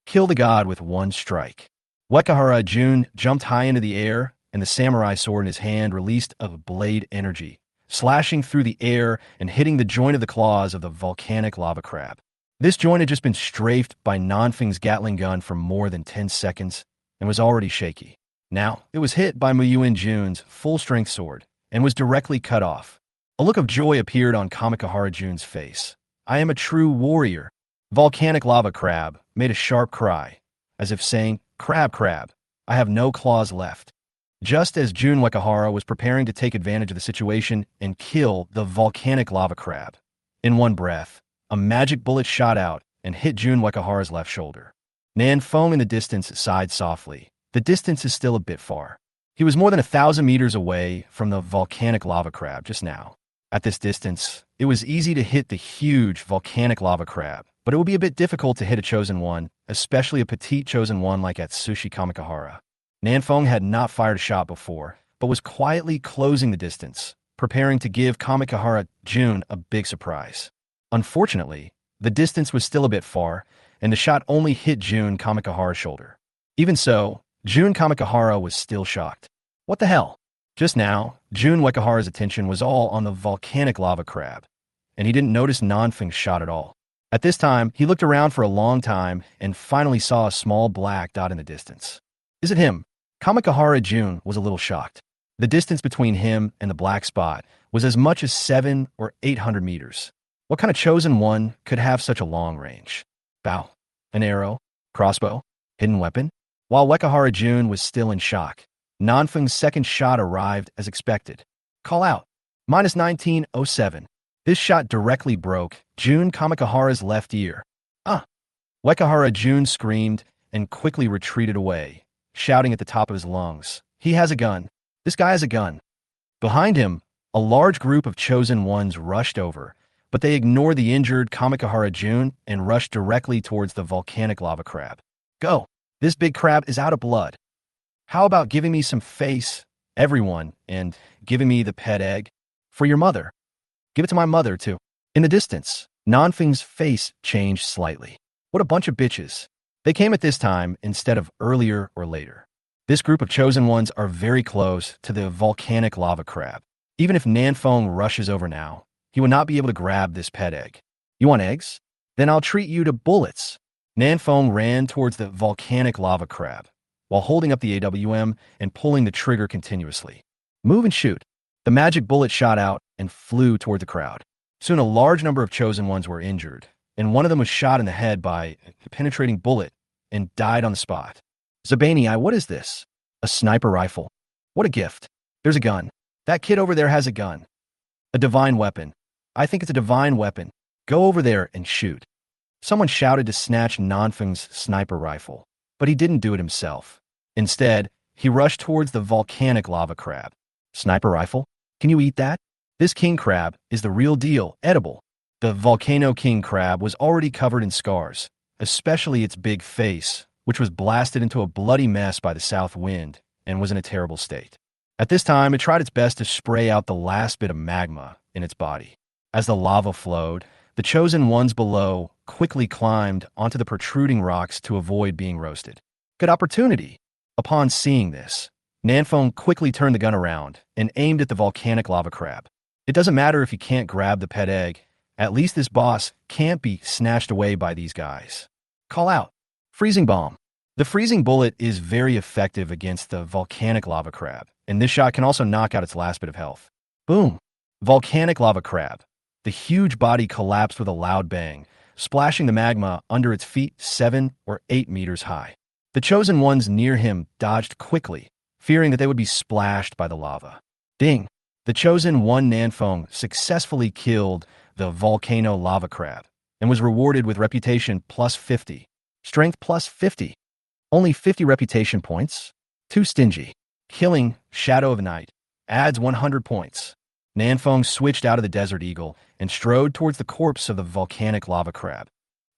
Kill the god with one strike. Wekahara Jun jumped high into the air, and the samurai sword in his hand released a blade energy, slashing through the air and hitting the joint of the claws of the volcanic lava crab. This joint had just been strafed by Nanfeng's Gatling gun for more than 10 seconds and was already shaky. Now, it was hit by Muyuin Jun's full-strength sword and was directly cut off. A look of joy appeared on Kamikahara Jun's face. "I am a true warrior." Volcanic lava crab made a sharp cry, as if saying, "Crab, crab, I have no claws left." Just as Jun Wekahara was preparing to take advantage of the situation and kill the volcanic lava crab, in one breath, a magic bullet shot out and hit Jun Wekahara's left shoulder. Nanfeng in the distance sighed softly. The distance is still a bit far. He was more than 1,000 meters away from the volcanic lava crab just now. At this distance, it was easy to hit the huge volcanic lava crab, but it would be a bit difficult to hit a Chosen One, especially a petite Chosen One like Atsushi Kamikahara. Nanfeng had not fired a shot before, but was quietly closing the distance, preparing to give Kamikahara Jun a big surprise. Unfortunately, the distance was still a bit far, and the shot only hit Jun Kamikahara's shoulder. Even so, Jun Kamikahara was still shocked. What the hell? Just now, Jun Wekahara's attention was all on the volcanic lava crab, and he didn't notice Nanfeng's shot at all. At this time, he looked around for a long time and finally saw a small black dot in the distance. Is it him? Kamikahara Jun was a little shocked. The distance between him and the black spot was as much as 700 or 800 meters. What kind of Chosen One could have such a long range? Bow, an arrow, crossbow, hidden weapon? While Wekahara Jun was still in shock, Nanfeng's second shot arrived as expected. Call out. -1907. This shot directly broke Jun Kamikahara's left ear. Wekahara Jun screamed and quickly retreated away, shouting at the top of his lungs. He has a gun. This guy has a gun. Behind him, a large group of Chosen Ones rushed over, but they ignored the injured Kamikahara Jun and rushed directly towards the volcanic lava crab. Go! This big crab is out of blood. How about giving me some face? everyone, and giving me the pet egg. For your mother. Give it to my mother, too. In the distance, Nanfeng's face changed slightly. What a bunch of bitches. They came at this time instead of earlier or later. This group of chosen ones are very close to the volcanic lava crab. Even if Nanfeng rushes over now, he will not be able to grab this pet egg. You want eggs? Then I'll treat you to bullets. Nanfeng ran towards the volcanic lava crab, while holding up the AWM and pulling the trigger continuously. Move and shoot. The magic bullet shot out and flew toward the crowd. Soon a large number of chosen ones were injured, and one of them was shot in the head by a penetrating bullet and died on the spot. Zabani, what is this? A sniper rifle. What a gift. There's a gun. That kid over there has a gun. A divine weapon. I think it's a divine weapon. Go over there and shoot. Someone shouted to snatch Nanfeng's sniper rifle, but he didn't do it himself. Instead, he rushed towards the volcanic lava crab. Sniper rifle? Can you eat that? This king crab is the real deal, edible. The volcano king crab was already covered in scars, especially its big face, which was blasted into a bloody mess by the south wind and was in a terrible state. At this time, it tried its best to spray out the last bit of magma in its body. As the lava flowed, the chosen ones below quickly climbed onto the protruding rocks to avoid being roasted. Good opportunity. Upon seeing this, Nanfeng quickly turned the gun around and aimed at the volcanic lava crab. It doesn't matter if he can't grab the pet egg, at least this boss can't be snatched away by these guys. Call out. Freezing bomb. The freezing bullet is very effective against the volcanic lava crab, and this shot can also knock out its last bit of health. Boom. Volcanic lava crab. The huge body collapsed with a loud bang, splashing the magma under its feet 7 or 8 meters high. The chosen ones near him dodged quickly, fearing that they would be splashed by the lava. Ding! The chosen one Nanfeng successfully killed the volcano lava crab and was rewarded with reputation plus 50, strength plus 50. Only 50 reputation points? Too stingy. Killing Shadow of Night adds 100 points. Nanfeng switched out of the Desert Eagle and strode towards the corpse of the volcanic lava crab.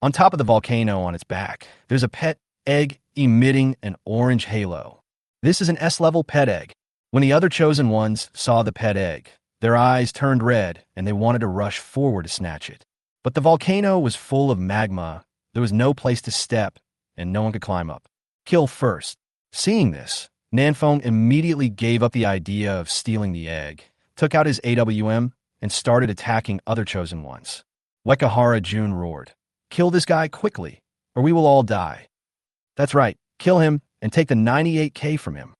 On top of the volcano on its back, there's a pet egg emitting an orange halo. This is an S-level pet egg. When the other chosen ones saw the pet egg, their eyes turned red and they wanted to rush forward to snatch it. But the volcano was full of magma, there was no place to step, and no one could climb up. Kill first. Seeing this, Nanfeng immediately gave up the idea of stealing the egg, took out his AWM, and started attacking other chosen ones. Wekahara Jun roared, "Kill this guy quickly, or we will all die." That's right, kill him and take the 98K from him.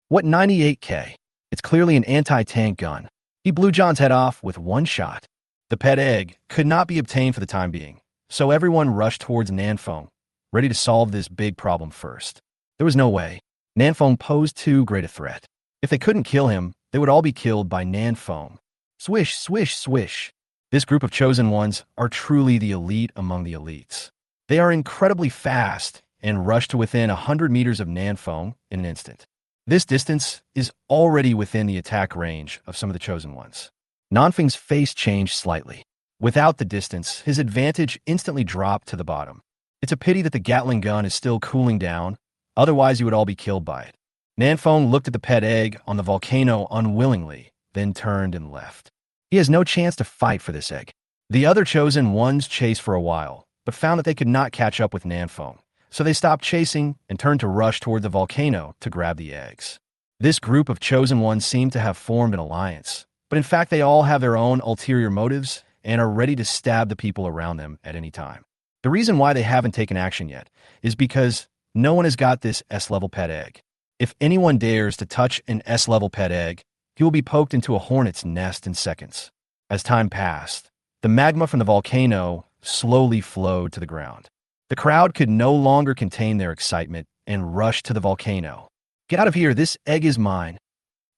What 98K? It's clearly an anti-tank gun. He blew John's head off with one shot. The pet egg could not be obtained for the time being, so everyone rushed towards Nanfeng, ready to solve this big problem first. There was no way. Nanfeng posed too great a threat. If they couldn't kill him, they would all be killed by Nanfeng. Swish, swish, swish. This group of chosen ones are truly the elite among the elites. They are incredibly fast and rush to within 100 meters of Nanfeng in an instant. This distance is already within the attack range of some of the chosen ones. Nanfeng's face changed slightly. Without the distance, his advantage instantly dropped to the bottom. It's a pity that the Gatling gun is still cooling down, otherwise you would all be killed by it. Nanfeng looked at the pet egg on the volcano unwillingly, then turned and left. He has no chance to fight for this egg. The other chosen ones chased for a while, but found that they could not catch up with Nanfeng, so they stopped chasing and turned to rush toward the volcano to grab the eggs. This group of chosen ones seemed to have formed an alliance, but in fact they all have their own ulterior motives and are ready to stab the people around them at any time. The reason why they haven't taken action yet is because no one has got this S-level pet egg. If anyone dares to touch an S-level pet egg, he will be poked into a hornet's nest in seconds. As time passed, the magma from the volcano slowly flowed to the ground. The crowd could no longer contain their excitement and rushed to the volcano. Get out of here, this egg is mine.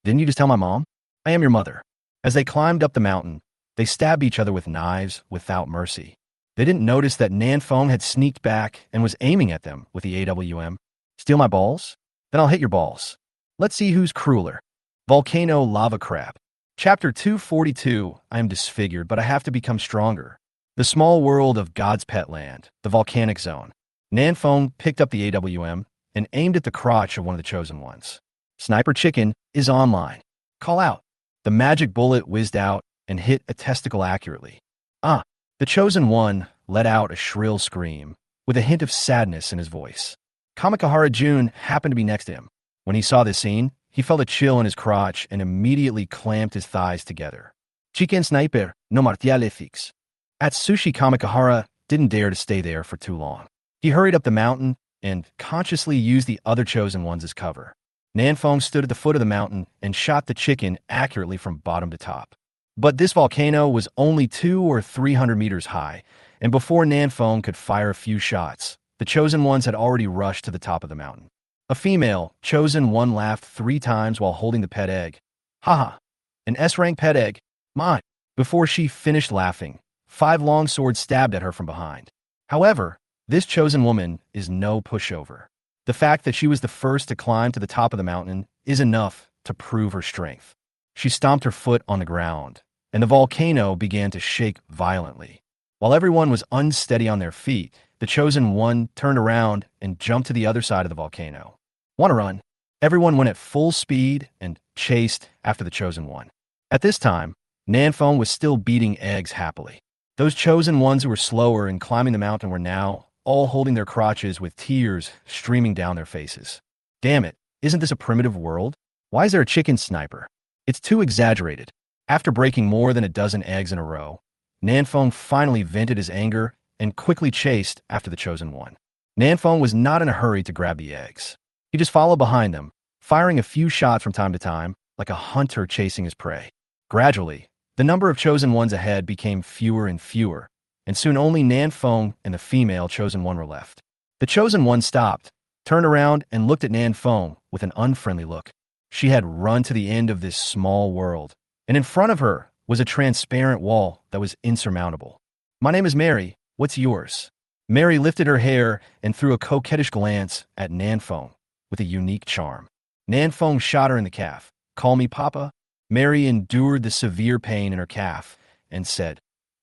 Didn't you just tell my mom? I am your mother. As they climbed up the mountain, they stabbed each other with knives without mercy. They didn't notice that Nanfeng had sneaked back and was aiming at them with the AWM. Steal my balls? Then I'll hit your balls. Let's see who's crueler. Volcano Lava Crab. Chapter 242, I am disfigured, but I have to become stronger. The small world of God's pet land, the volcanic zone. Nanfeng picked up the AWM and aimed at the crotch of one of the chosen ones. Sniper Chicken is online. Call out. The magic bullet whizzed out and hit a testicle accurately. Ah, the chosen one let out a shrill scream, with a hint of sadness in his voice. Kamikahara Jun happened to be next to him. When he saw this scene, he felt a chill in his crotch and immediately clamped his thighs together. Chicken Sniper no martiale fix. Atsushi Kamikahara didn't dare to stay there for too long. He hurried up the mountain and consciously used the other chosen ones as cover. Nanfeng stood at the foot of the mountain and shot the chicken accurately from bottom to top. But this volcano was only 200 or 300 meters high, and before Nanfeng could fire a few shots, the chosen ones had already rushed to the top of the mountain. A female, chosen one, laughed 3 times while holding the pet egg. Haha, an S-rank pet egg? Mine. Before she finished laughing, 5 long swords stabbed at her from behind. However, this chosen woman is no pushover. The fact that she was the first to climb to the top of the mountain is enough to prove her strength. She stomped her foot on the ground, and the volcano began to shake violently. While everyone was unsteady on their feet, the chosen one turned around and jumped to the other side of the volcano. Want to run? Everyone went at full speed and chased after the chosen one. At this time, Nanfeng was still beating eggs happily. Those chosen ones who were slower in climbing the mountain were now all holding their crotches with tears streaming down their faces. Damn it, isn't this a primitive world? Why is there a chicken sniper? It's too exaggerated. After breaking more than a dozen eggs in a row, Nanfeng finally vented his anger and quickly chased after the chosen one. Nanfeng was not in a hurry to grab the eggs. He just followed behind them, firing a few shots from time to time, like a hunter chasing his prey. Gradually, the number of chosen ones ahead became fewer and fewer, and soon only Nanfeng and the female chosen one were left. The chosen one stopped, turned around, and looked at Nanfeng with an unfriendly look. She had run to the end of this small world, and in front of her was a transparent wall that was insurmountable. My name is Mary. What's yours? Mary lifted her hair and threw a coquettish glance at Nanfeng with a unique charm. Nanfeng shot her in the calf. Call me Papa. Mary endured the severe pain in her calf and said,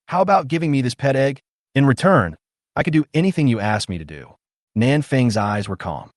how about giving me this pet egg? In return, I could do anything you asked me to do. Nanfeng's eyes were calm.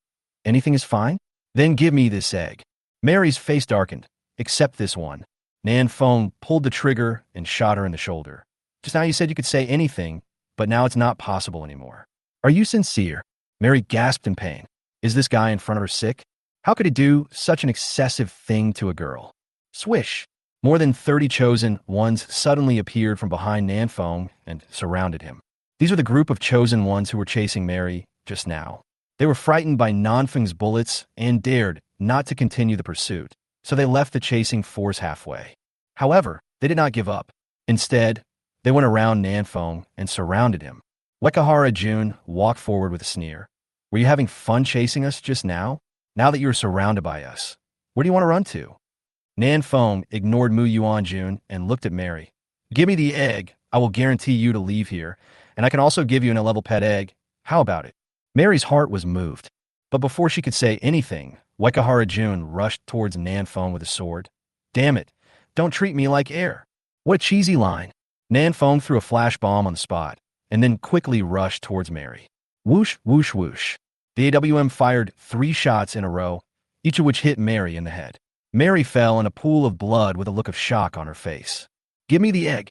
Anything is fine? Then give me this egg. Mary's face darkened. Except this one. Nanfeng pulled the trigger and shot her in the shoulder. Just now you said you could say anything, but now it's not possible anymore. Are you sincere? Mary gasped in pain. Is this guy in front of her sick? How could he do such an excessive thing to a girl? Swish! More than 30 chosen ones suddenly appeared from behind Nanfeng and surrounded him. These were the group of chosen ones who were chasing Mary just now. They were frightened by Nanfeng's bullets and dared not to continue the pursuit, so they left the chasing force halfway. However, they did not give up. Instead, they went around Nanfeng and surrounded him. Wekahara Jun walked forward with a sneer. Were you having fun chasing us just now? Now that you are surrounded by us, where do you want to run to? Nanfeng ignored Mu Yuan Jun and looked at Mary. Give me the egg. I will guarantee you to leave here, and I can also give you an 11 pet egg. How about it? Mary's heart was moved. But before she could say anything, Wekahara Jun rushed towards Nanfeng with a sword. Damn it. Don't treat me like air. What a cheesy line. Nanfeng threw a flash bomb on the spot, and then quickly rushed towards Mary. Whoosh, whoosh, whoosh. The AWM fired 3 shots in a row, each of which hit Mary in the head. Mary fell in a pool of blood with a look of shock on her face. Give me the egg.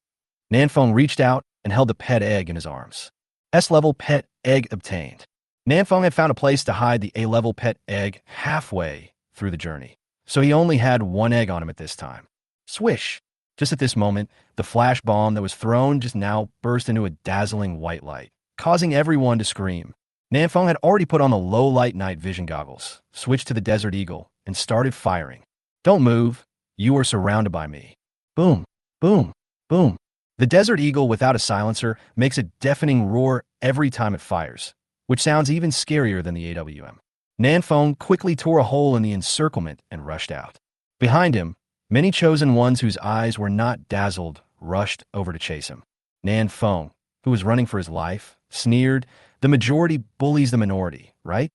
Nanfeng reached out and held the pet egg in his arms. S-level pet egg obtained. Nanfeng had found a place to hide the A-level pet egg halfway through the journey, so he only had 1 egg on him at this time. Swish! Just at this moment, the flash bomb that was thrown just now burst into a dazzling white light, causing everyone to scream. Nanfeng had already put on the low-light night vision goggles, switched to the Desert Eagle, and started firing. Don't move. You are surrounded by me. Boom, boom, boom. The Desert Eagle without a silencer makes a deafening roar every time it fires, which sounds even scarier than the AWM. Nanfeng quickly tore a hole in the encirclement and rushed out. Behind him, many chosen ones whose eyes were not dazzled rushed over to chase him. Nanfeng, who was running for his life, sneered, the majority bullies the minority, right?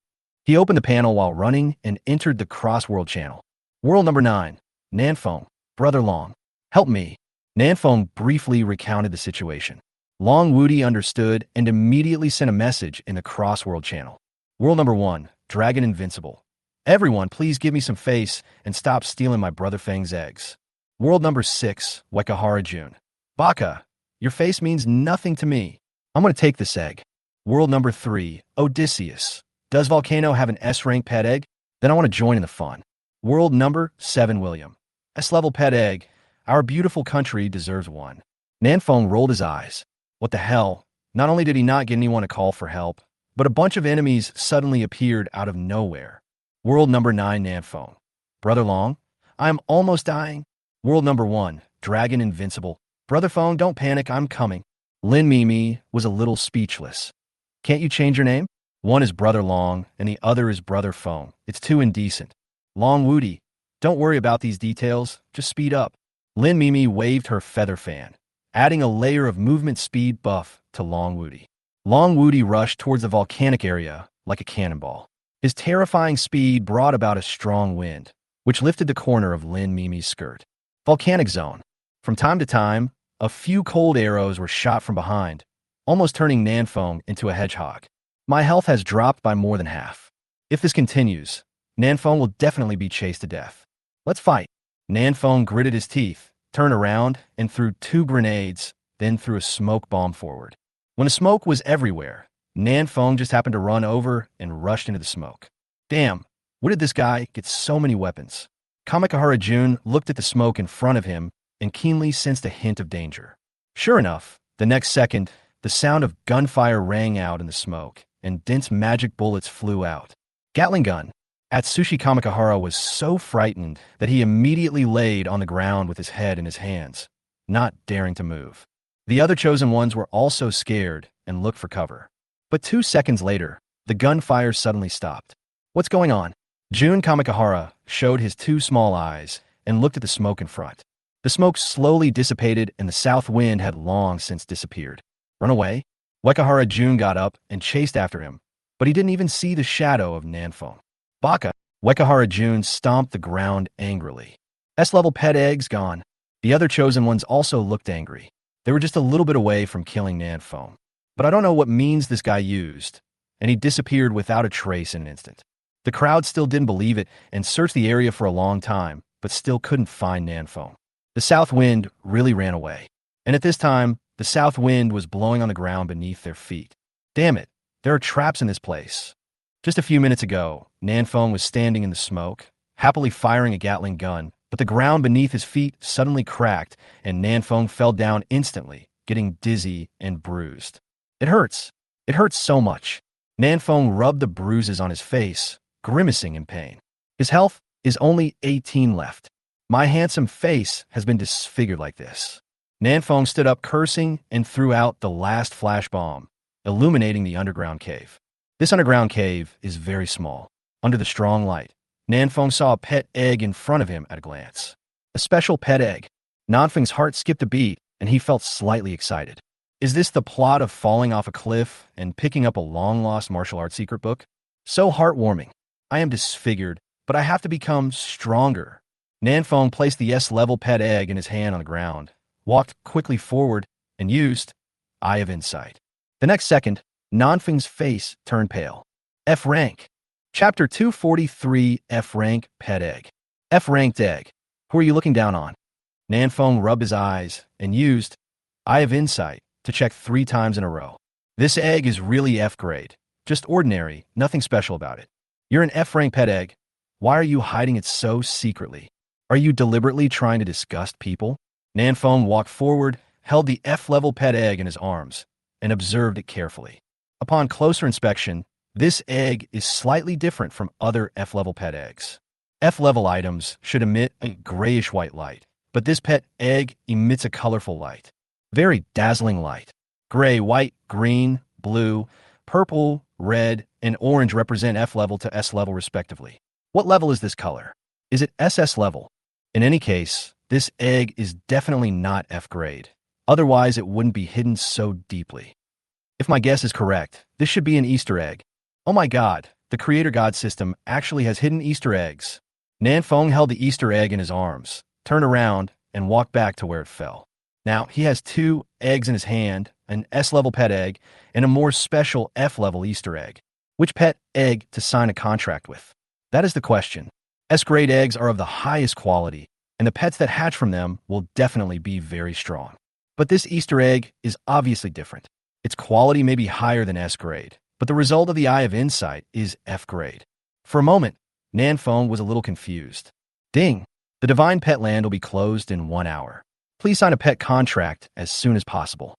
He opened the panel while running and entered the cross-world channel. World number 9, Nanfeng, Brother Long. Help me. Nanfeng briefly recounted the situation. Long Woody understood and immediately sent a message in the cross-world channel. World number 1, Dragon Invincible. Everyone, please give me some face and stop stealing my brother Fang's eggs. World number 6, Wekahara June. Baka, your face means nothing to me. I'm going to take this egg. World number 3, Odysseus. Does Volcano have an S-rank pet egg? Then I want to join in the fun. World number 7, William. S-level pet egg. Our beautiful country deserves one. Nanfeng rolled his eyes. What the hell? Not only did he not get anyone to call for help, but a bunch of enemies suddenly appeared out of nowhere. World number 9, Nanfeng. Brother Long, I'm almost dying. World number 1, Dragon Invincible. Brother Feng, don't panic, I'm coming. Lin Mimi was a little speechless. Can't you change your name? One is Brother Long, and the other is Brother Feng. It's too indecent. Long Woody, don't worry about these details, just speed up. Lin Mimi waved her feather fan, adding a layer of movement speed buff to Long Woody. Long Woody rushed towards the volcanic area like a cannonball. His terrifying speed brought about a strong wind, which lifted the corner of Lin Mimi's skirt. Volcanic zone. From time to time, a few cold arrows were shot from behind, almost turning Nanfeng into a hedgehog. My health has dropped by more than half. If this continues, Nanfeng will definitely be chased to death. Let's fight. Nanfeng gritted his teeth, turned around, and threw 2 grenades, then threw a smoke bomb forward. When the smoke was everywhere, Nanfeng just happened to run over and rushed into the smoke. Damn, where did this guy get so many weapons? Kamikahara Jun looked at the smoke in front of him and keenly sensed a hint of danger. Sure enough, the next second, the sound of gunfire rang out in the smoke, and dense magic bullets flew out. Gatling gun. Atsushi Kamikahara was so frightened that he immediately laid on the ground with his head in his hands, not daring to move. The other chosen ones were also scared and looked for cover. But 2 seconds later, the gunfire suddenly stopped. What's going on? Jun Kamikahara showed his 2 small eyes and looked at the smoke in front. The smoke slowly dissipated and the south wind had long since disappeared. Run away? Wekahara Jun got up and chased after him, but he didn't even see the shadow of Nanfeng. Baka. Wekahara Jun stomped the ground angrily. S-level pet eggs gone. The other chosen ones also looked angry. They were just a little bit away from killing Nanfeng. But I don't know what means this guy used, and he disappeared without a trace in an instant. The crowd still didn't believe it and searched the area for a long time, but still couldn't find Nanfeng. The south wind really ran away. And at this time, the south wind was blowing on the ground beneath their feet. Damn it, there are traps in this place. Just a few minutes ago, Nanfeng was standing in the smoke, happily firing a Gatling gun, but the ground beneath his feet suddenly cracked and Nanfeng fell down instantly, getting dizzy and bruised. It hurts. It hurts so much. Nanfeng rubbed the bruises on his face, grimacing in pain. His health is only 18 left. My handsome face has been disfigured like this. Nanfeng stood up cursing and threw out the last flash bomb, illuminating the underground cave. This underground cave is very small. Under the strong light, Nanfeng saw a pet egg in front of him at a glance. A special pet egg. Nanfeng's heart skipped a beat, and he felt slightly excited. Is this the plot of falling off a cliff and picking up a long-lost martial arts secret book? So heartwarming. I am disfigured, but I have to become stronger. Nanfeng placed the S-level pet egg in his hand on the ground, walked quickly forward, and used Eye of Insight. The next second, Nanfeng's face turned pale. F-rank. Chapter 243, F-rank pet egg. F-ranked egg. Who are you looking down on? Nanfeng rubbed his eyes and used Eye of Insight to check 3 times in a row. This egg is really F-grade. Just ordinary, nothing special about it. You're an F-rank pet egg. Why are you hiding it so secretly? Are you deliberately trying to disgust people? Nanfeng walked forward, held the F-level pet egg in his arms, and observed it carefully. Upon closer inspection, this egg is slightly different from other F-level pet eggs. F-level items should emit a grayish-white light, but this pet egg emits a colorful light. Very dazzling light. Gray, white, green, blue, purple, red, and orange represent F-level to S-level respectively. What level is this color? Is it SS level? In any case, this egg is definitely not F-grade. Otherwise, it wouldn't be hidden so deeply. If my guess is correct, this should be an Easter egg. Oh my god, the Creator God system actually has hidden Easter eggs. Nanfeng held the Easter egg in his arms, turned around, and walked back to where it fell. Now, he has 2 eggs in his hand, an S-level pet egg, and a more special F-level Easter egg. Which pet egg to sign a contract with? That is the question. S-grade eggs are of the highest quality, and the pets that hatch from them will definitely be very strong. But this Easter egg is obviously different. Its quality may be higher than S-grade, but the result of the Eye of Insight is F-grade. For a moment, Nanfeng was a little confused. Ding! The Divine Pet Land will be closed in 1 hour. Please sign a pet contract as soon as possible.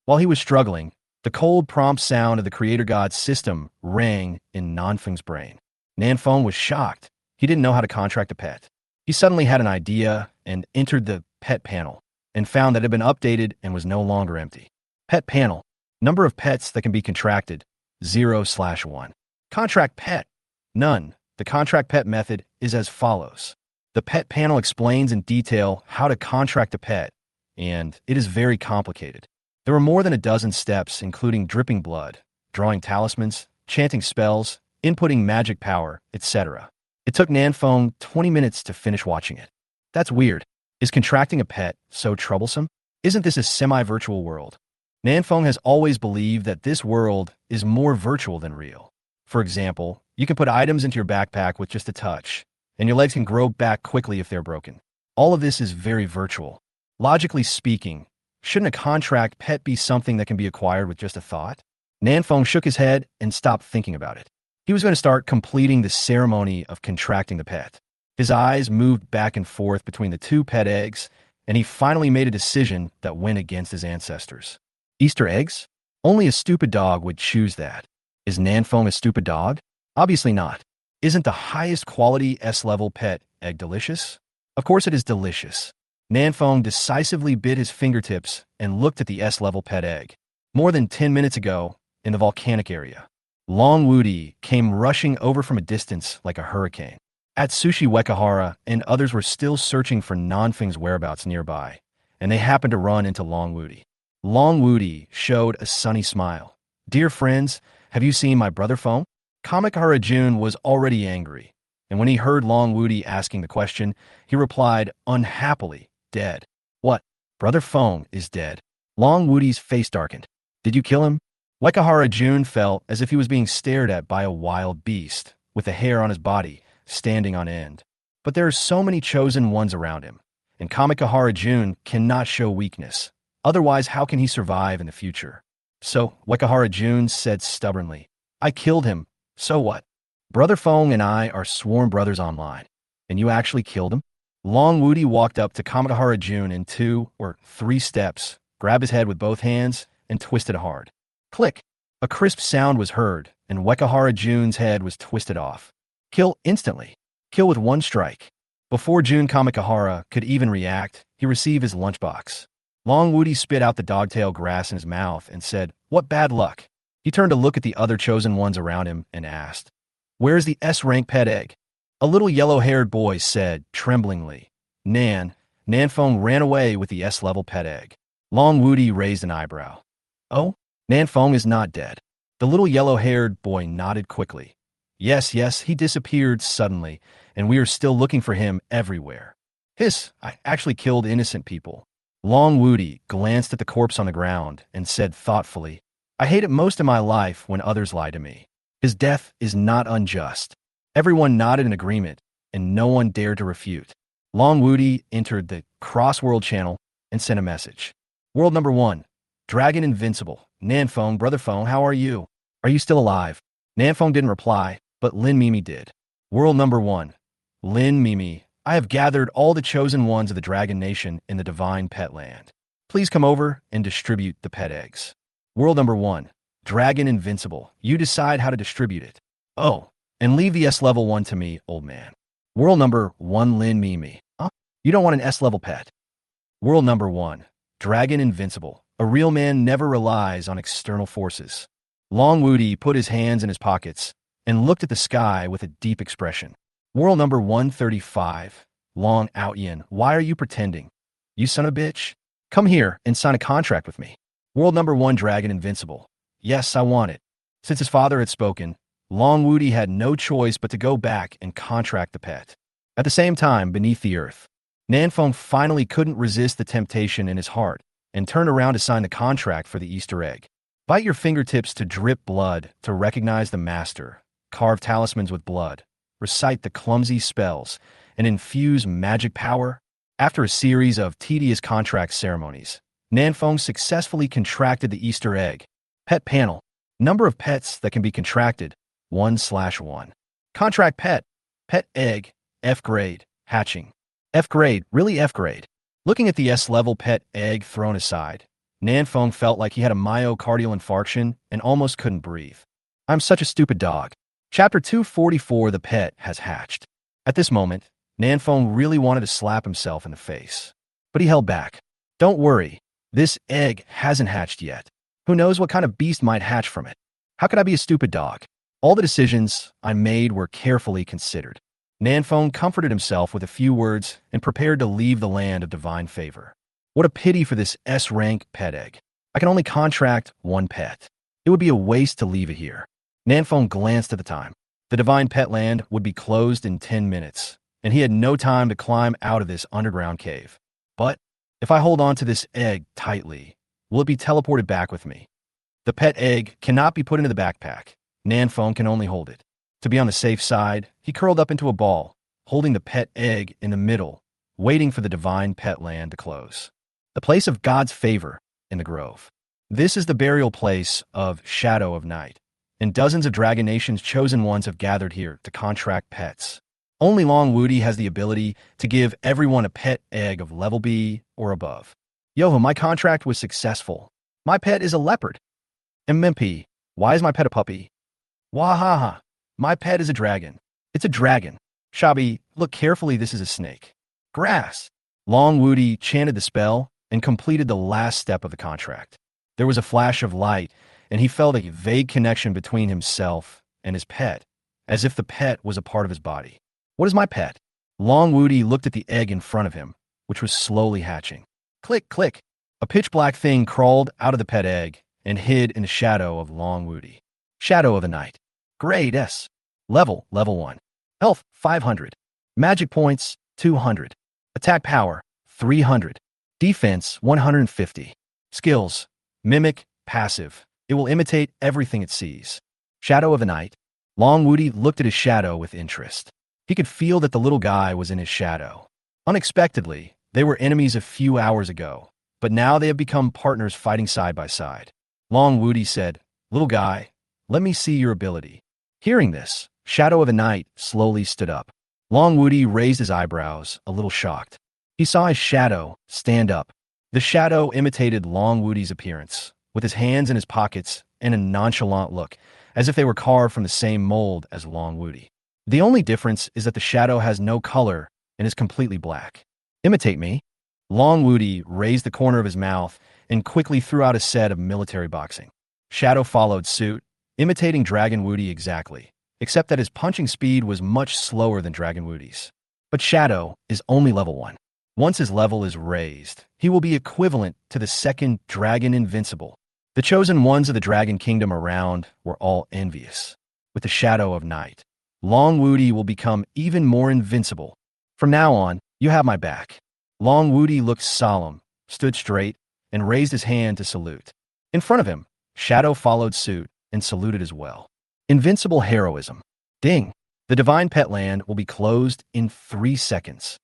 While he was struggling, the cold, prompt sound of the Creator God's system rang in Nanfeng's brain. Nanfeng was shocked. He didn't know how to contract a pet. He suddenly had an idea and entered the pet panel and found that it had been updated and was no longer empty. Pet panel. Number of pets that can be contracted, 0/1. Contract pet, none. The contract pet method is as follows. The pet panel explains in detail how to contract a pet, and it is very complicated. There are more than a dozen steps, including dripping blood, drawing talismans, chanting spells, inputting magic power, etc. It took Nanfeng 20 minutes to finish watching it. That's weird. Is contracting a pet so troublesome? Isn't this a semi-virtual world? Nanfeng has always believed that this world is more virtual than real. For example, you can put items into your backpack with just a touch, and your legs can grow back quickly if they're broken. All of this is very virtual. Logically speaking, shouldn't a contract pet be something that can be acquired with just a thought? Nanfeng shook his head and stopped thinking about it. He was going to start completing the ceremony of contracting the pet. His eyes moved back and forth between the 2 pet eggs, and he finally made a decision that went against his ancestors. Easter eggs? Only a stupid dog would choose that. Is Nanfeng a stupid dog? Obviously not. Isn't the highest quality S-level pet egg delicious? Of course it is delicious. Nanfeng decisively bit his fingertips and looked at the S-level pet egg. More than 10 minutes ago, in the volcanic area, Long Wudi came rushing over from a distance like a hurricane. Atsushi Wekahara and others were still searching for Nanfeng's whereabouts nearby, and they happened to run into Long Wudi. Long Wudi showed a sunny smile. Dear friends, have you seen my brother Feng? Kamikahara Jun was already angry, and when he heard Long Wudi asking the question, he replied unhappily, dead. What? Brother Feng is dead. Long Wudi's face darkened. Did you kill him? Wekahara Jun felt as if he was being stared at by a wild beast, with the hair on his body standing on end. But there are so many chosen ones around him, and Kamikahara Jun cannot show weakness. Otherwise, how can he survive in the future? So, Wekahara Jun said stubbornly, I killed him. So what? Brother Feng and I are sworn brothers online. And you actually killed him? Long Wudi walked up to Kamikahara Jun in 2 or 3 steps, grabbed his head with both hands, and twisted hard. Click! A crisp sound was heard, and Wekahara Jun's head was twisted off. Kill instantly. Kill with 1 strike. Before Jun Kamikahara could even react, he received his lunchbox. Long Wudi spit out the dogtail grass in his mouth and said, What bad luck. He turned to look at the other chosen ones around him and asked, Where's the S-rank pet egg? A little yellow-haired boy said, tremblingly, Nanfeng ran away with the S-level pet egg. Long Wudi raised an eyebrow. Oh? Nanfeng is not dead. The little yellow-haired boy nodded quickly. Yes, he disappeared suddenly, and we are still looking for him everywhere. Hiss, I actually killed innocent people. Long Wudi glanced at the corpse on the ground and said thoughtfully, I hate it most in my life when others lie to me. His death is not unjust. Everyone nodded in agreement, and no one dared to refute. Long Wudi entered the Crossworld channel and sent a message. World number 1. Dragon Invincible. Nanfeng, Brother Feng, how are you? Are you still alive? Nanfeng didn't reply, but Lin Mimi did. World number 1. Lin Mimi, I have gathered all the chosen ones of the Dragon Nation in the Divine Pet Land. Please come over and distribute the pet eggs. World number 1. Dragon Invincible. You decide how to distribute it. Oh, and leave the S-level one to me, old man. World number 1. Lin Mimi. Huh? You don't want an S-level pet. World number 1. Dragon Invincible. A real man never relies on external forces. Long Wudi put his hands in his pockets and looked at the sky with a deep expression. World number 135. Long Outyin, why are you pretending? You son of a bitch. Come here and sign a contract with me. World number 1. Dragon Invincible. Yes, I want it. Since his father had spoken, Long Wudi had no choice but to go back and contract the pet. At the same time, beneath the earth, Nanfeng finally couldn't resist the temptation in his heart and turned around to sign the contract for the Easter egg. Bite your fingertips to drip blood to recognize the master. Carve talismans with blood. recite the clumsy spells, and infuse magic power. After a series of tedious contract ceremonies, Nanfeng successfully contracted the Easter egg. Pet panel. Number of pets that can be contracted, 1/1. Contract pet. Pet egg, F grade, hatching. F grade, really F grade. Looking at the S-level pet egg thrown aside, Nanfeng felt like he had a myocardial infarction and almost couldn't breathe. I'm such a stupid dog. Chapter 244, the pet has hatched. At this moment, Nanfeng really wanted to slap himself in the face. But he held back. Don't worry, this egg hasn't hatched yet. Who knows what kind of beast might hatch from it? How could I be a stupid dog? All the decisions I made were carefully considered. Nanfeng comforted himself with a few words and prepared to leave the land of divine favor. What a pity for this S-rank pet egg. I can only contract one pet. It would be a waste to leave it here. Nanfeng glanced at the time. The divine pet land would be closed in 10 minutes, and he had no time to climb out of this underground cave. But if I hold on to this egg tightly, will it be teleported back with me? The pet egg cannot be put into the backpack. Nanfeng can only hold it. To be on the safe side, he curled up into a ball, holding the pet egg in the middle, waiting for the divine pet land to close. The place of God's favor in the grove. This is the burial place of Shadow of Night, and dozens of Dragon Nation's chosen ones have gathered here to contract pets. Only Long Woody has the ability to give everyone a pet egg of level B or above. Yo-ho, my contract was successful. My pet is a leopard. MMP, why is my pet a puppy? Wahaha, my pet is a dragon. It's a dragon. Shabi, look carefully, this is a snake. Grass. Long Woody chanted the spell and completed the last step of the contract. There was a flash of light, and he felt a vague connection between himself and his pet, as if the pet was a part of his body. What is my pet? Long Woody looked at the egg in front of him, which was slowly hatching. Click, click. A pitch-black thing crawled out of the pet egg and hid in the shadow of Long Woody. Shadow of the Night. Grade S. Level 1. Health, 500. Magic points, 200. Attack power, 300. Defense, 150. Skills, Mimic, passive. It will imitate everything it sees. Shadow of the Night. Long Woody looked at his shadow with interest. He could feel that the little guy was in his shadow. Unexpectedly, they were enemies a few hours ago, but now they have become partners fighting side by side. Long Woody said, "Little guy, let me see your ability." Hearing this, Shadow of the Night slowly stood up. Long Woody raised his eyebrows, a little shocked. He saw his shadow stand up. The shadow imitated Long Woody's appearance, with his hands in his pockets and a nonchalant look, as if they were carved from the same mold as Long Woody. The only difference is that the shadow has no color and is completely black. Imitate me. Long Woody raised the corner of his mouth and quickly threw out a set of military boxing. Shadow followed suit, imitating Dragon Woody exactly, except that his punching speed was much slower than Dragon Woody's. But Shadow is only level 1. Once his level is raised, he will be equivalent to the second Dragon Invincible. The chosen ones of the Dragon Kingdom around were all envious. With the Shadow of Night, Long Woody will become even more invincible. From now on, you have my back. Long Woody looked solemn, stood straight, and raised his hand to salute. In front of him, Shadow followed suit and saluted as well. Invincible heroism. Ding! The Divine Pet Land will be closed in 3 seconds.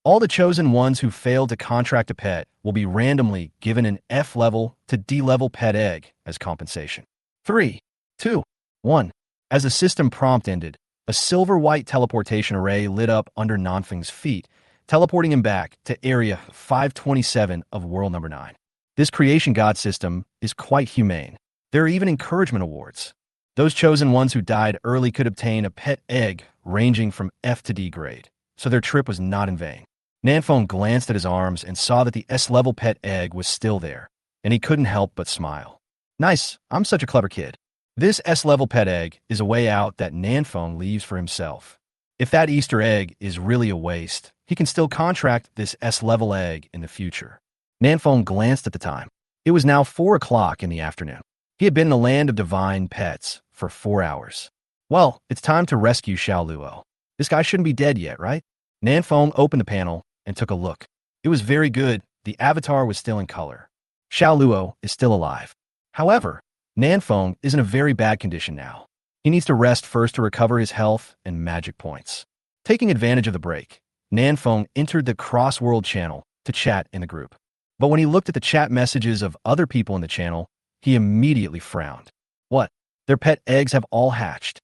All the chosen ones who failed to contract a pet will be randomly given an F-level to D-level pet egg as compensation. 3, 2, 1. As the system prompt ended, a silver-white teleportation array lit up under Nanfeng's feet, teleporting him back to Area 527 of World Number 9. This creation god system is quite humane. There are even encouragement awards. Those chosen ones who died early could obtain a pet egg ranging from F to D grade, so their trip was not in vain. Nanfeng glanced at his arms and saw that the S-level pet egg was still there, and he couldn't help but smile. Nice, I'm such a clever kid. This S-level pet egg is a way out that Nanfeng leaves for himself. If that Easter egg is really a waste, he can still contract this S-level egg in the future. Nanfeng glanced at the time. It was now 4 o'clock in the afternoon. He had been in the land of divine pets for 4 hours. Well, it's time to rescue Xiao Luo. This guy shouldn't be dead yet, right? Nanfeng opened the panel and took a look. It was very good. The avatar was still in color. Xiao Luo is still alive. However, Nanfeng is in a very bad condition now. He needs to rest first to recover his health and magic points. Taking advantage of the break, Nanfeng entered the cross-world channel to chat in the group. But when he looked at the chat messages of other people in the channel, he immediately frowned. What? Their pet eggs have all hatched.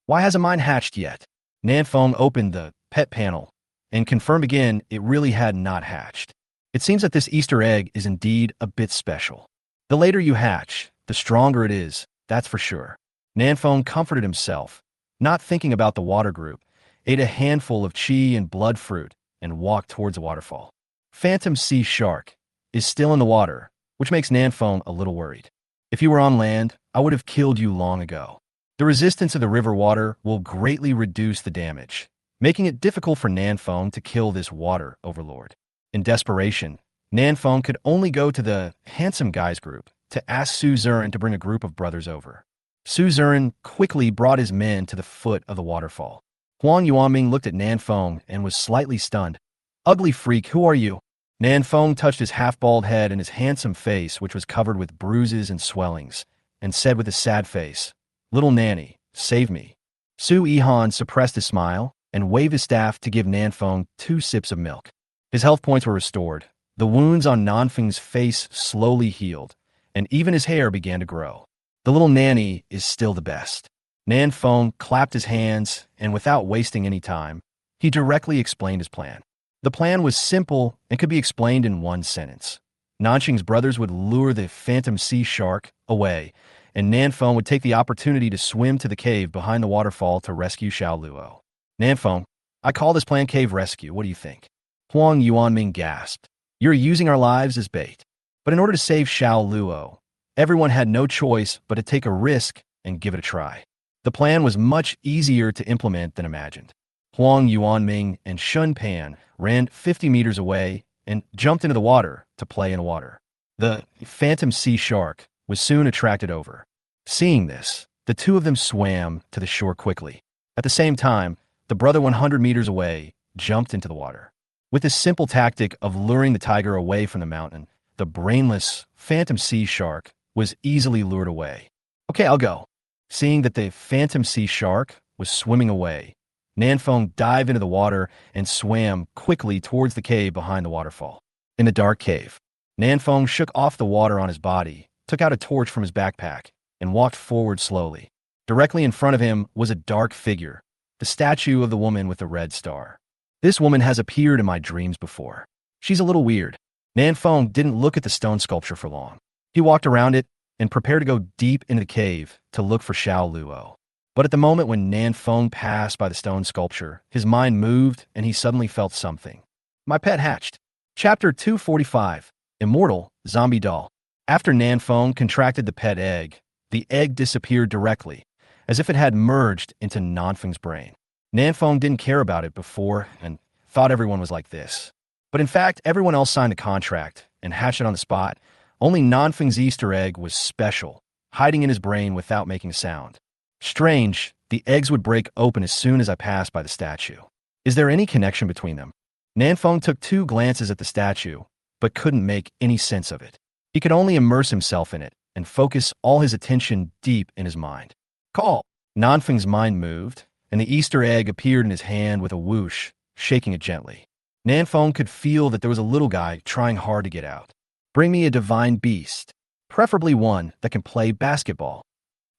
Why hasn't mine hatched yet? Nanfeng opened the pet panel and confirmed again it really had not hatched. It seems that this Easter egg is indeed a bit special. The later you hatch, the stronger it is, that's for sure. Nanfeng comforted himself, not thinking about the water group, ate a handful of chi and blood fruit, and walked towards the waterfall. Phantom Sea Shark is still in the water, which makes Nanfeng a little worried. If you were on land, I would have killed you long ago. The resistance of the river water will greatly reduce the damage, making it difficult for Nanfeng to kill this water overlord. In desperation, Nanfeng could only go to the handsome guys group to ask Su Zurin to bring a group of brothers over. Su Zurin quickly brought his men to the foot of the waterfall. Huang Yuanming looked at Nanfeng and was slightly stunned. Ugly freak, who are you? Nanfeng touched his half-bald head and his handsome face, which was covered with bruises and swellings, and said with a sad face, Little Nanny, save me. Su Yihan suppressed his smile and waved his staff to give Nanfeng 2 sips of milk. His health points were restored. The wounds on Nanfeng's face slowly healed, and even his hair began to grow. The little nanny is still the best. Nanfeng clapped his hands, and without wasting any time, he directly explained his plan. The plan was simple and could be explained in one sentence. Nanxing's brothers would lure the Phantom Sea Shark away, and Nanfeng would take the opportunity to swim to the cave behind the waterfall to rescue Xiao Luo. Nanfeng, I call this plan Cave Rescue. What do you think? Huang Yuanming gasped. You're using our lives as bait. But in order to save Xiao Luo, everyone had no choice but to take a risk and give it a try. The plan was much easier to implement than imagined. Huang Yuanming and Shun Pan ran 50 meters away and jumped into the water to play in the water. The Phantom Sea Shark was soon attracted over. Seeing this, the two of them swam to the shore quickly. At the same time, the brother 100 meters away jumped into the water. With this simple tactic of luring the tiger away from the mountain, the brainless Phantom Sea Shark was easily lured away. Okay, I'll go. Seeing that the Phantom Sea Shark was swimming away, Nanfeng dived into the water and swam quickly towards the cave behind the waterfall. In the dark cave, Nanfeng shook off the water on his body, took out a torch from his backpack, and walked forward slowly. Directly in front of him was a dark figure, the statue of the woman with the red star. This woman has appeared in my dreams before. She's a little weird. Nanfeng didn't look at the stone sculpture for long. He walked around it and prepared to go deep into the cave to look for Xiao Luo. But at the moment when Nanfeng passed by the stone sculpture, his mind moved and he suddenly felt something. My pet hatched. Chapter 245, Immortal Zombie Doll. After Nanfeng contracted the pet egg, the egg disappeared directly, as if it had merged into Nanfeng's brain. Nanfeng didn't care about it before and thought everyone was like this. But in fact, everyone else signed the contract and hatched it on the spot. Only Nanfeng's Easter egg was special, hiding in his brain without making a sound. Strange, the eggs would break open as soon as I passed by the statue. Is there any connection between them? Nanfeng took 2 glances at the statue, but couldn't make any sense of it. He could only immerse himself in it and focus all his attention deep in his mind. Call! Nanfeng's mind moved, and the Easter egg appeared in his hand with a whoosh, shaking it gently. Nanfeng could feel that there was a little guy trying hard to get out. Bring me a divine beast, preferably one that can play basketball.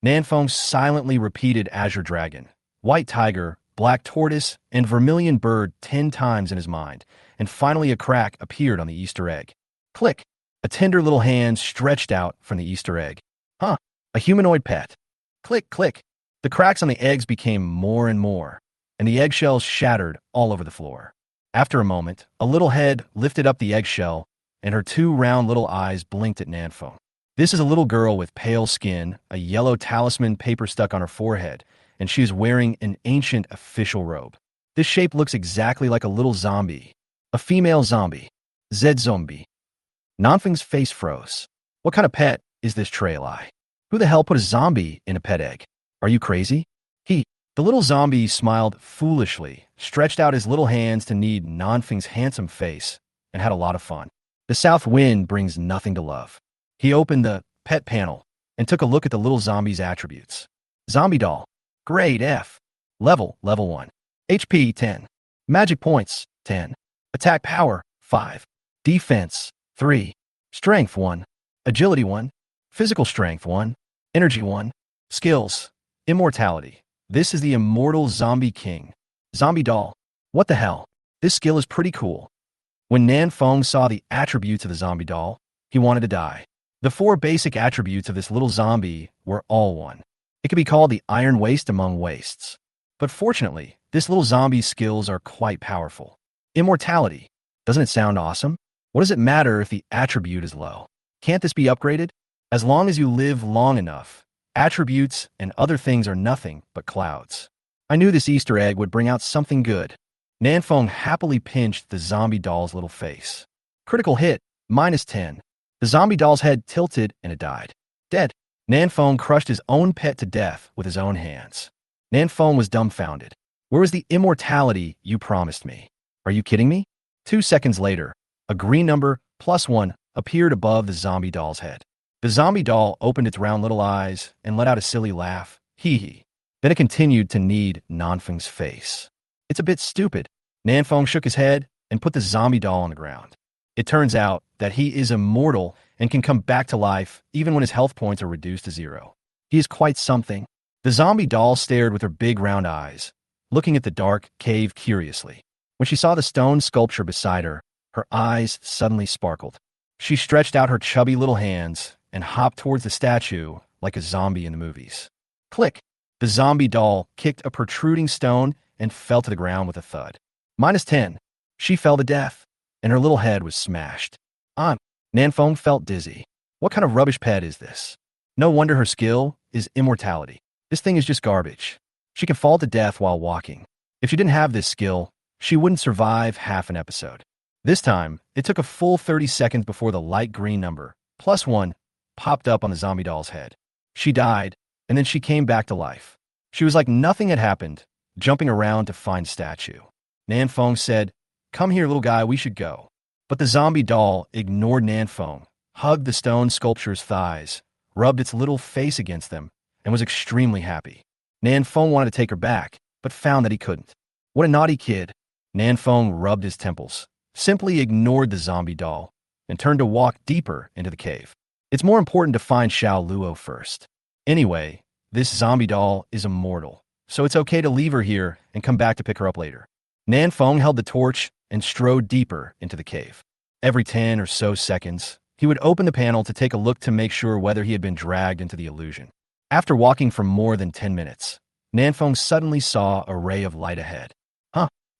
Nanfeng silently repeated Azure Dragon, White Tiger, Black Tortoise, and Vermilion Bird 10 times in his mind, and finally a crack appeared on the Easter egg. Click! A tender little hand stretched out from the Easter egg. Huh, a humanoid pet. Click, click. The cracks on the eggs became more and more, and the eggshells shattered all over the floor. After a moment, a little head lifted up the eggshell, and her 2 round little eyes blinked at Nanfeng. This is a little girl with pale skin, a yellow talisman paper stuck on her forehead, and she is wearing an ancient official robe. This shape looks exactly like a little zombie. A female zombie. Z-zombie. Nanfeng's face froze. What kind of pet is this Trailai? Who the hell put a zombie in a pet egg? Are you crazy? The little zombie smiled foolishly, stretched out his little hands to knead Nanfeng's handsome face, and had a lot of fun. The south wind brings nothing to love. He opened the pet panel and took a look at the little zombie's attributes. Zombie doll. Grade F. Level 1. HP 10. Magic points 10. Attack power 5. Defense 3. Strength 1. Agility 1. Physical strength 1. Energy 1. Skills. Immortality. This is the immortal zombie king. Zombie doll. What the hell? This skill is pretty cool. When Nan Feng saw the attributes of the zombie doll, he wanted to die. The 4 basic attributes of this little zombie were all one. It could be called the iron waste among wastes. But fortunately, this little zombie's skills are quite powerful. Immortality. Doesn't it sound awesome? What does it matter if the attribute is low? Can't this be upgraded? As long as you live long enough, attributes and other things are nothing but clouds. I knew this Easter egg would bring out something good. Nan Feng happily pinched the zombie doll's little face. Critical hit, -10. The zombie doll's head tilted and it died. Dead. Nan Feng crushed his own pet to death with his own hands. Nan Feng was dumbfounded. Where was the immortality you promised me? Are you kidding me? 2 seconds later, a green number, +1, appeared above the zombie doll's head. The zombie doll opened its round little eyes and let out a silly laugh. Hee hee. Then it continued to knead Nan Feng's face. It's a bit stupid. Nan Feng shook his head and put the zombie doll on the ground. It turns out that he is immortal and can come back to life even when his health points are reduced to 0. He is quite something. The zombie doll stared with her big round eyes, looking at the dark cave curiously. When she saw the stone sculpture beside her, her eyes suddenly sparkled. She stretched out her chubby little hands and hopped towards the statue like a zombie in the movies. Click! The zombie doll kicked a protruding stone and fell to the ground with a thud. -10. She fell to death, and her little head was smashed. Nan Feng felt dizzy. What kind of rubbish pet is this? No wonder her skill is immortality. This thing is just garbage. She can fall to death while walking. If she didn't have this skill, she wouldn't survive half an episode. This time, it took a full 30 seconds before the light green number, +1, popped up on the zombie doll's head. She died, and then she came back to life. She was like nothing had happened, jumping around to find a statue. Nan Feng said, "Come here, little guy, we should go." But the zombie doll ignored Nan Feng, hugged the stone sculpture's thighs, rubbed its little face against them, and was extremely happy. Nan Feng wanted to take her back, but found that he couldn't. What a naughty kid. Nan Feng rubbed his temples, simply ignored the zombie doll, and turned to walk deeper into the cave. It's more important to find Xiao Luo first. Anyway, this zombie doll is immortal, so it's okay to leave her here and come back to pick her up later. Nan Feng held the torch and strode deeper into the cave. Every 10 or so seconds, he would open the panel to take a look to make sure whether he had been dragged into the illusion. After walking for more than 10 minutes, Nan Feng suddenly saw a ray of light ahead.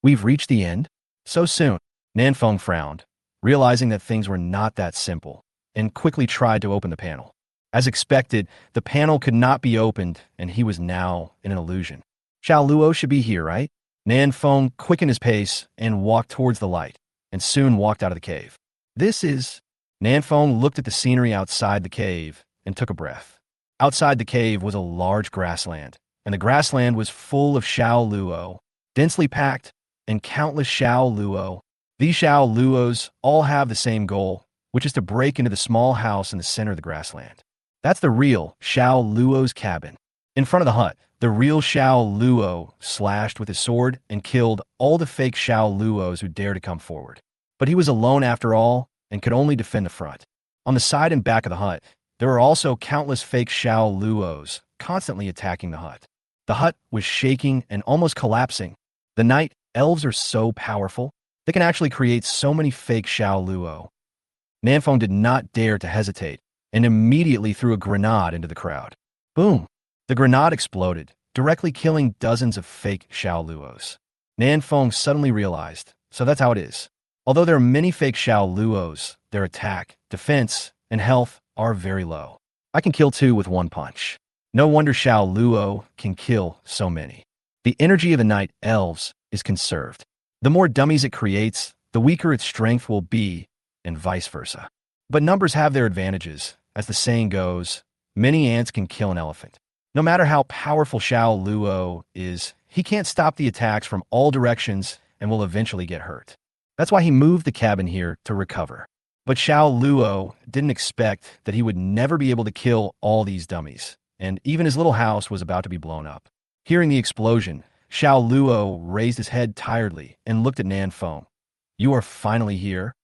We've reached the end? So soon? Nan Feng frowned, realizing that things were not that simple, and quickly tried to open the panel. As expected, the panel could not be opened, and he was now in an illusion. Xiao Luo should be here, right? Nan Feng quickened his pace and walked towards the light, and soon walked out of the cave. This is... Nan Feng looked at the scenery outside the cave and took a breath. Outside the cave was a large grassland, and the grassland was full of Xiao Luo, densely packed, and countless Xiao Luo. These Xiao Luos all have the same goal, which is to break into the small house in the center of the grassland. That's the real Xiao Luo's cabin. In front of the hut, the real Xiao Luo slashed with his sword and killed all the fake Xiao Luos who dared to come forward. But he was alone after all and could only defend the front. On the side and back of the hut, there were also countless fake Xiao Luos constantly attacking the hut. The hut was shaking and almost collapsing. The night elves are so powerful, they can actually create so many fake Xiao Luo. Nan Feng did not dare to hesitate and immediately threw a grenade into the crowd. Boom! The grenade exploded, directly killing dozens of fake Xiao Luos. Nan Feng suddenly realized, so that's how it is. Although there are many fake Xiao Luos, their attack, defense, and health are very low. I can kill 2 with 1 punch. No wonder Xiao Luo can kill so many. The energy of the night elves is conserved. The more dummies it creates, the weaker its strength will be, and vice versa. But numbers have their advantages. As the saying goes, many ants can kill an elephant. No matter how powerful Xiao Luo is, he can't stop the attacks from all directions and will eventually get hurt. That's why he moved the cabin here to recover. But Xiao Luo didn't expect that he would never be able to kill all these dummies, and even his little house was about to be blown up. Hearing the explosion, Xiao Luo raised his head tiredly and looked at Nan Feng. You are finally here?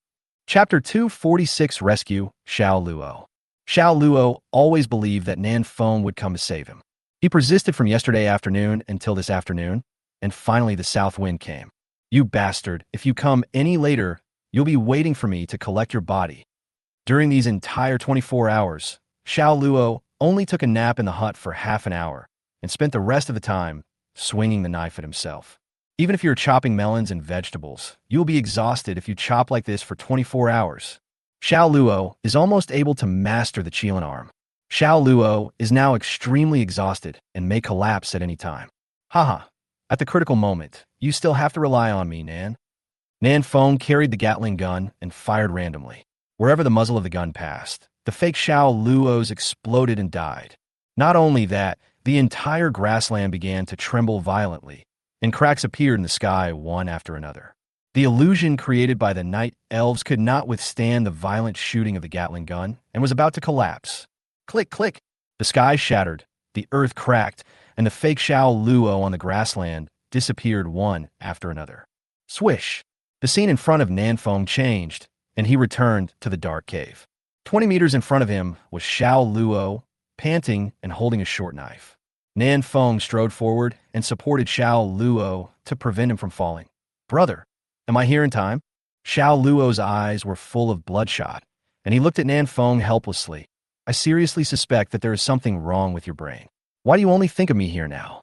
Chapter 246 Rescue, Xiao Luo. Xiao Luo always believed that Nan Feng would come to save him. He persisted from yesterday afternoon until this afternoon, and finally the south wind came. You bastard, if you come any later, you'll be waiting for me to collect your body. During these entire 24 hours, Xiao Luo only took a nap in the hut for half an hour and spent the rest of the time swinging the knife at himself. Even if you're chopping melons and vegetables, you'll be exhausted if you chop like this for 24 hours. Xiao Luo is almost able to master the Qilin arm. Xiao Luo is now extremely exhausted and may collapse at any time. Haha, at the critical moment, you still have to rely on me, Nan. Nan Feng carried the Gatling gun and fired randomly. Wherever the muzzle of the gun passed, the fake Xiao Luos exploded and died. Not only that, the entire grassland began to tremble violently, and cracks appeared in the sky one after another. The illusion created by the night elves could not withstand the violent shooting of the Gatling gun and was about to collapse. Click, click. The sky shattered, the earth cracked, and the fake Xiao Luo on the grassland disappeared one after another. Swish! The scene in front of Nan Feng changed, and he returned to the dark cave. 20 meters in front of him was Xiao Luo, panting and holding a short knife. Nan Feng strode forward and supported Xiao Luo to prevent him from falling. Brother, am I here in time? Xiao Luo's eyes were full of bloodshot, and he looked at Nan Feng helplessly. I seriously suspect that there is something wrong with your brain. Why do you only think of me here now?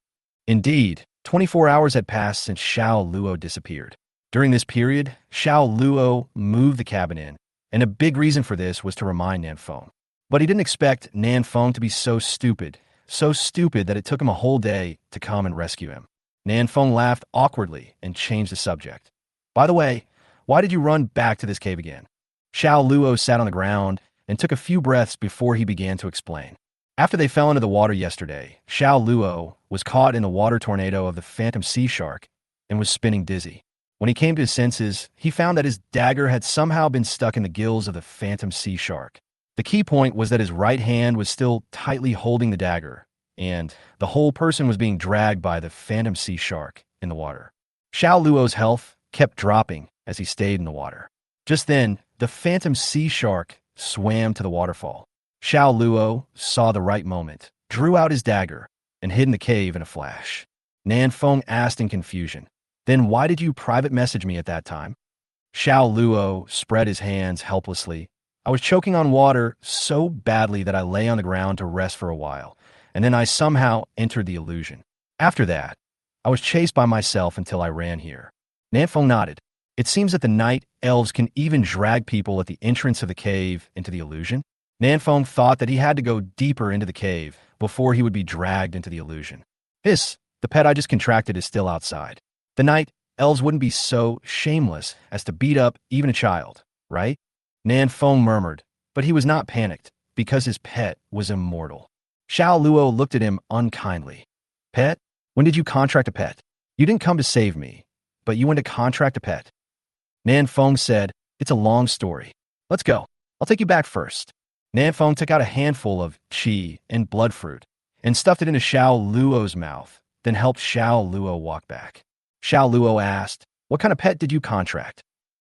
Indeed, 24 hours had passed since Xiao Luo disappeared. During this period, Xiao Luo moved the cabin in, and a big reason for this was to remind Nan Feng. But he didn't expect Nan Feng to be so stupid that it took him a whole day to come and rescue him. Nan Feng laughed awkwardly and changed the subject. By the way, why did you run back to this cave again? Xiao Luo sat on the ground and took a few breaths before he began to explain. After they fell into the water yesterday, Xiao Luo was caught in the water tornado of the phantom sea shark and was spinning dizzy. When he came to his senses, he found that his dagger had somehow been stuck in the gills of the phantom sea shark. The key point was that his right hand was still tightly holding the dagger, and the whole person was being dragged by the phantom sea shark in the water. Xiao Luo's health kept dropping as he stayed in the water. Just then, the phantom sea shark swam to the waterfall. Xiao Luo saw the right moment, drew out his dagger, and hid in the cave in a flash. Nan Feng asked in confusion, "Then why did you private message me at that time?" Xiao Luo spread his hands helplessly. I was choking on water so badly that I lay on the ground to rest for a while, and then I somehow entered the illusion. After that, I was chased by myself until I ran here. Nan Feng nodded. It seems that the night elves can even drag people at the entrance of the cave into the illusion. Nan Feng thought that he had to go deeper into the cave before he would be dragged into the illusion. The pet I just contracted, is still outside. The night elves wouldn't be so shameless as to beat up even a child, right? Nan Feng murmured, but he was not panicked because his pet was immortal. Xiao Luo looked at him unkindly. Pet? When did you contract a pet? You didn't come to save me, but you went to contract a pet. Nan Feng said, it's a long story. Let's go. I'll take you back first. Nan Feng took out a handful of qi and blood fruit and stuffed it into Xiao Luo's mouth, then helped Xiao Luo walk back. Xiao Luo asked, what kind of pet did you contract?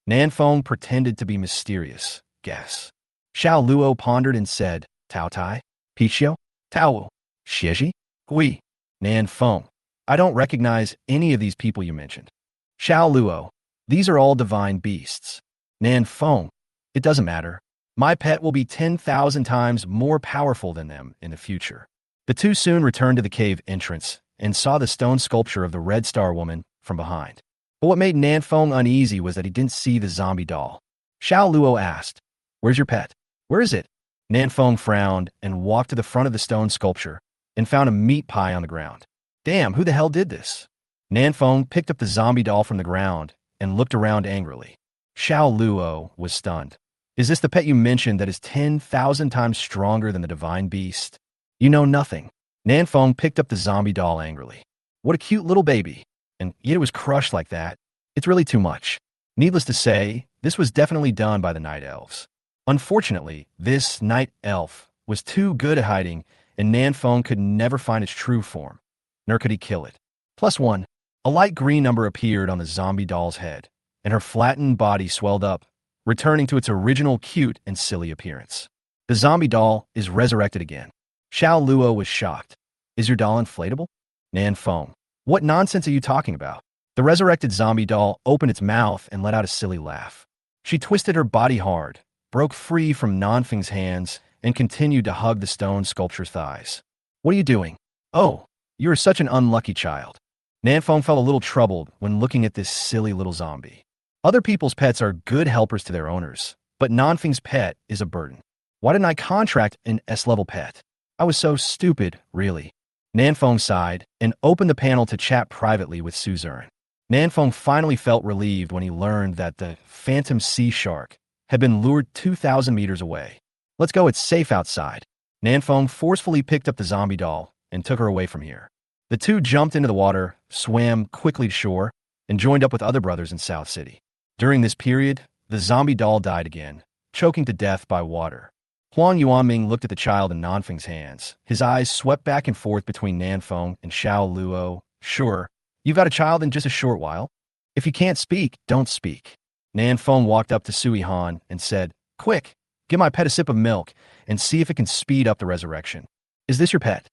Nan Feng pretended to be mysterious. Guess. Xiao Luo pondered and said, Tao Tai, Pichio, Tao, Xieji, Gui, Nan Feng. I don't recognize any of these people you mentioned. Xiao Luo, these are all divine beasts. Nan Feng, it doesn't matter. My pet will be 10,000 times more powerful than them in the future. The two soon returned to the cave entrance and saw the stone sculpture of the Red Star Woman from behind. But what made Nan Feng uneasy was that he didn't see the zombie doll. Xiao Luo asked, where's your pet? Where is it? Nan Feng frowned and walked to the front of the stone sculpture and found a meat pie on the ground. Damn, who the hell did this? Nan Feng picked up the zombie doll from the ground and looked around angrily. Xiao Luo was stunned. Is this the pet you mentioned that is 10,000 times stronger than the divine beast? You know nothing. Nan Feng picked up the zombie doll angrily. What a cute little baby. And yet it was crushed like that. It's really too much. Needless to say, this was definitely done by the night elves. Unfortunately, this night elf was too good at hiding, and Nan Feng could never find its true form. nor could he kill it. +1. A light green number appeared on the zombie doll's head, and her flattened body swelled up, returning to its original cute and silly appearance. The zombie doll is resurrected again. Xiao Luo was shocked. Is your doll inflatable? Nan Feng. What nonsense are you talking about? The resurrected zombie doll opened its mouth and let out a silly laugh. She twisted her body hard, broke free from Nanfeng's hands, and continued to hug the stone sculpture's thighs. What are you doing? Oh, you are such an unlucky child. Nanfeng felt a little troubled when looking at this silly little zombie. Other people's pets are good helpers to their owners, but Nanfeng's pet is a burden. Why didn't I contract an S-level pet? I was so stupid, really. Nanfeng sighed and opened the panel to chat privately with Su Zern. Nanfeng finally felt relieved when he learned that the phantom sea shark had been lured 2,000 meters away. Let's go, it's safe outside. Nanfeng forcefully picked up the zombie doll and took her away from here. The two jumped into the water, swam quickly to shore, and joined up with other brothers in South City. During this period, the zombie doll died again, choking to death by water. Huang Yuanming looked at the child in Nanfeng's hands. His eyes swept back and forth between Nanfeng and Xiao Luo. Sure, you've got a child in just a short while. If you can't speak, don't speak. Nanfeng walked up to Sui Han and said, Quick, give my pet a sip of milk and see if it can speed up the resurrection. Is this your pet?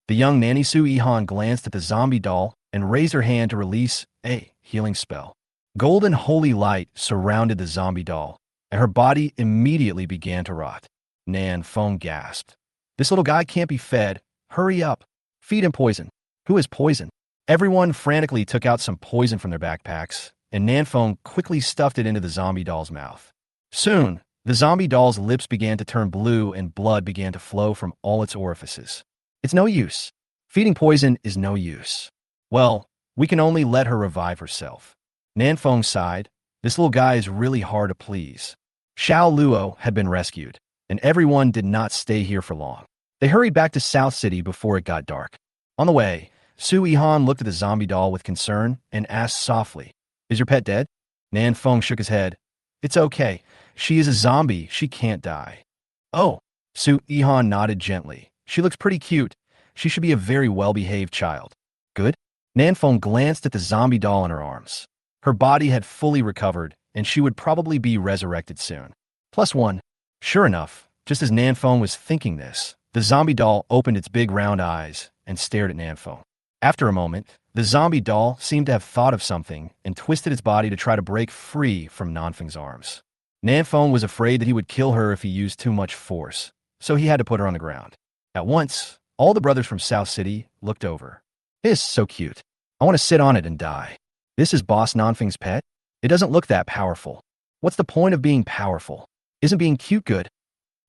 The young nanny Sui Han glanced at the zombie doll and raised her hand to release a healing spell. Golden holy light surrounded the zombie doll, and her body immediately began to rot. Nanfeng gasped. This little guy can't be fed. Hurry up. Feed him poison. Who is poison? Everyone frantically took out some poison from their backpacks, and Nanfeng quickly stuffed it into the zombie doll's mouth. Soon, the zombie doll's lips began to turn blue and blood began to flow from all its orifices. It's no use. Feeding poison is no use. Well, we can only let her revive herself. Nanfeng sighed. This little guy is really hard to please. Xiao Luo had been rescued, and everyone did not stay here for long. They hurried back to South City before it got dark. On the way, Sui Han looked at the zombie doll with concern and asked softly, Is your pet dead? Nanfeng shook his head. It's okay. She is a zombie. She can't die. Oh, Sui Han nodded gently. She looks pretty cute. She should be a very well-behaved child. Good? Nanfeng glanced at the zombie doll in her arms. Her body had fully recovered, and she would probably be resurrected soon. +1. Sure enough, just as Nanfeng was thinking this, the zombie doll opened its big round eyes and stared at Nanfeng. After a moment, the zombie doll seemed to have thought of something and twisted its body to try to break free from Nanfeng's arms. Nanfeng was afraid that he would kill her if he used too much force, so he had to put her on the ground. At once, all the brothers from South City looked over. This is so cute. I want to sit on it and die. This is Boss Nanfeng's pet? It doesn't look that powerful. What's the point of being powerful? Isn't being cute good?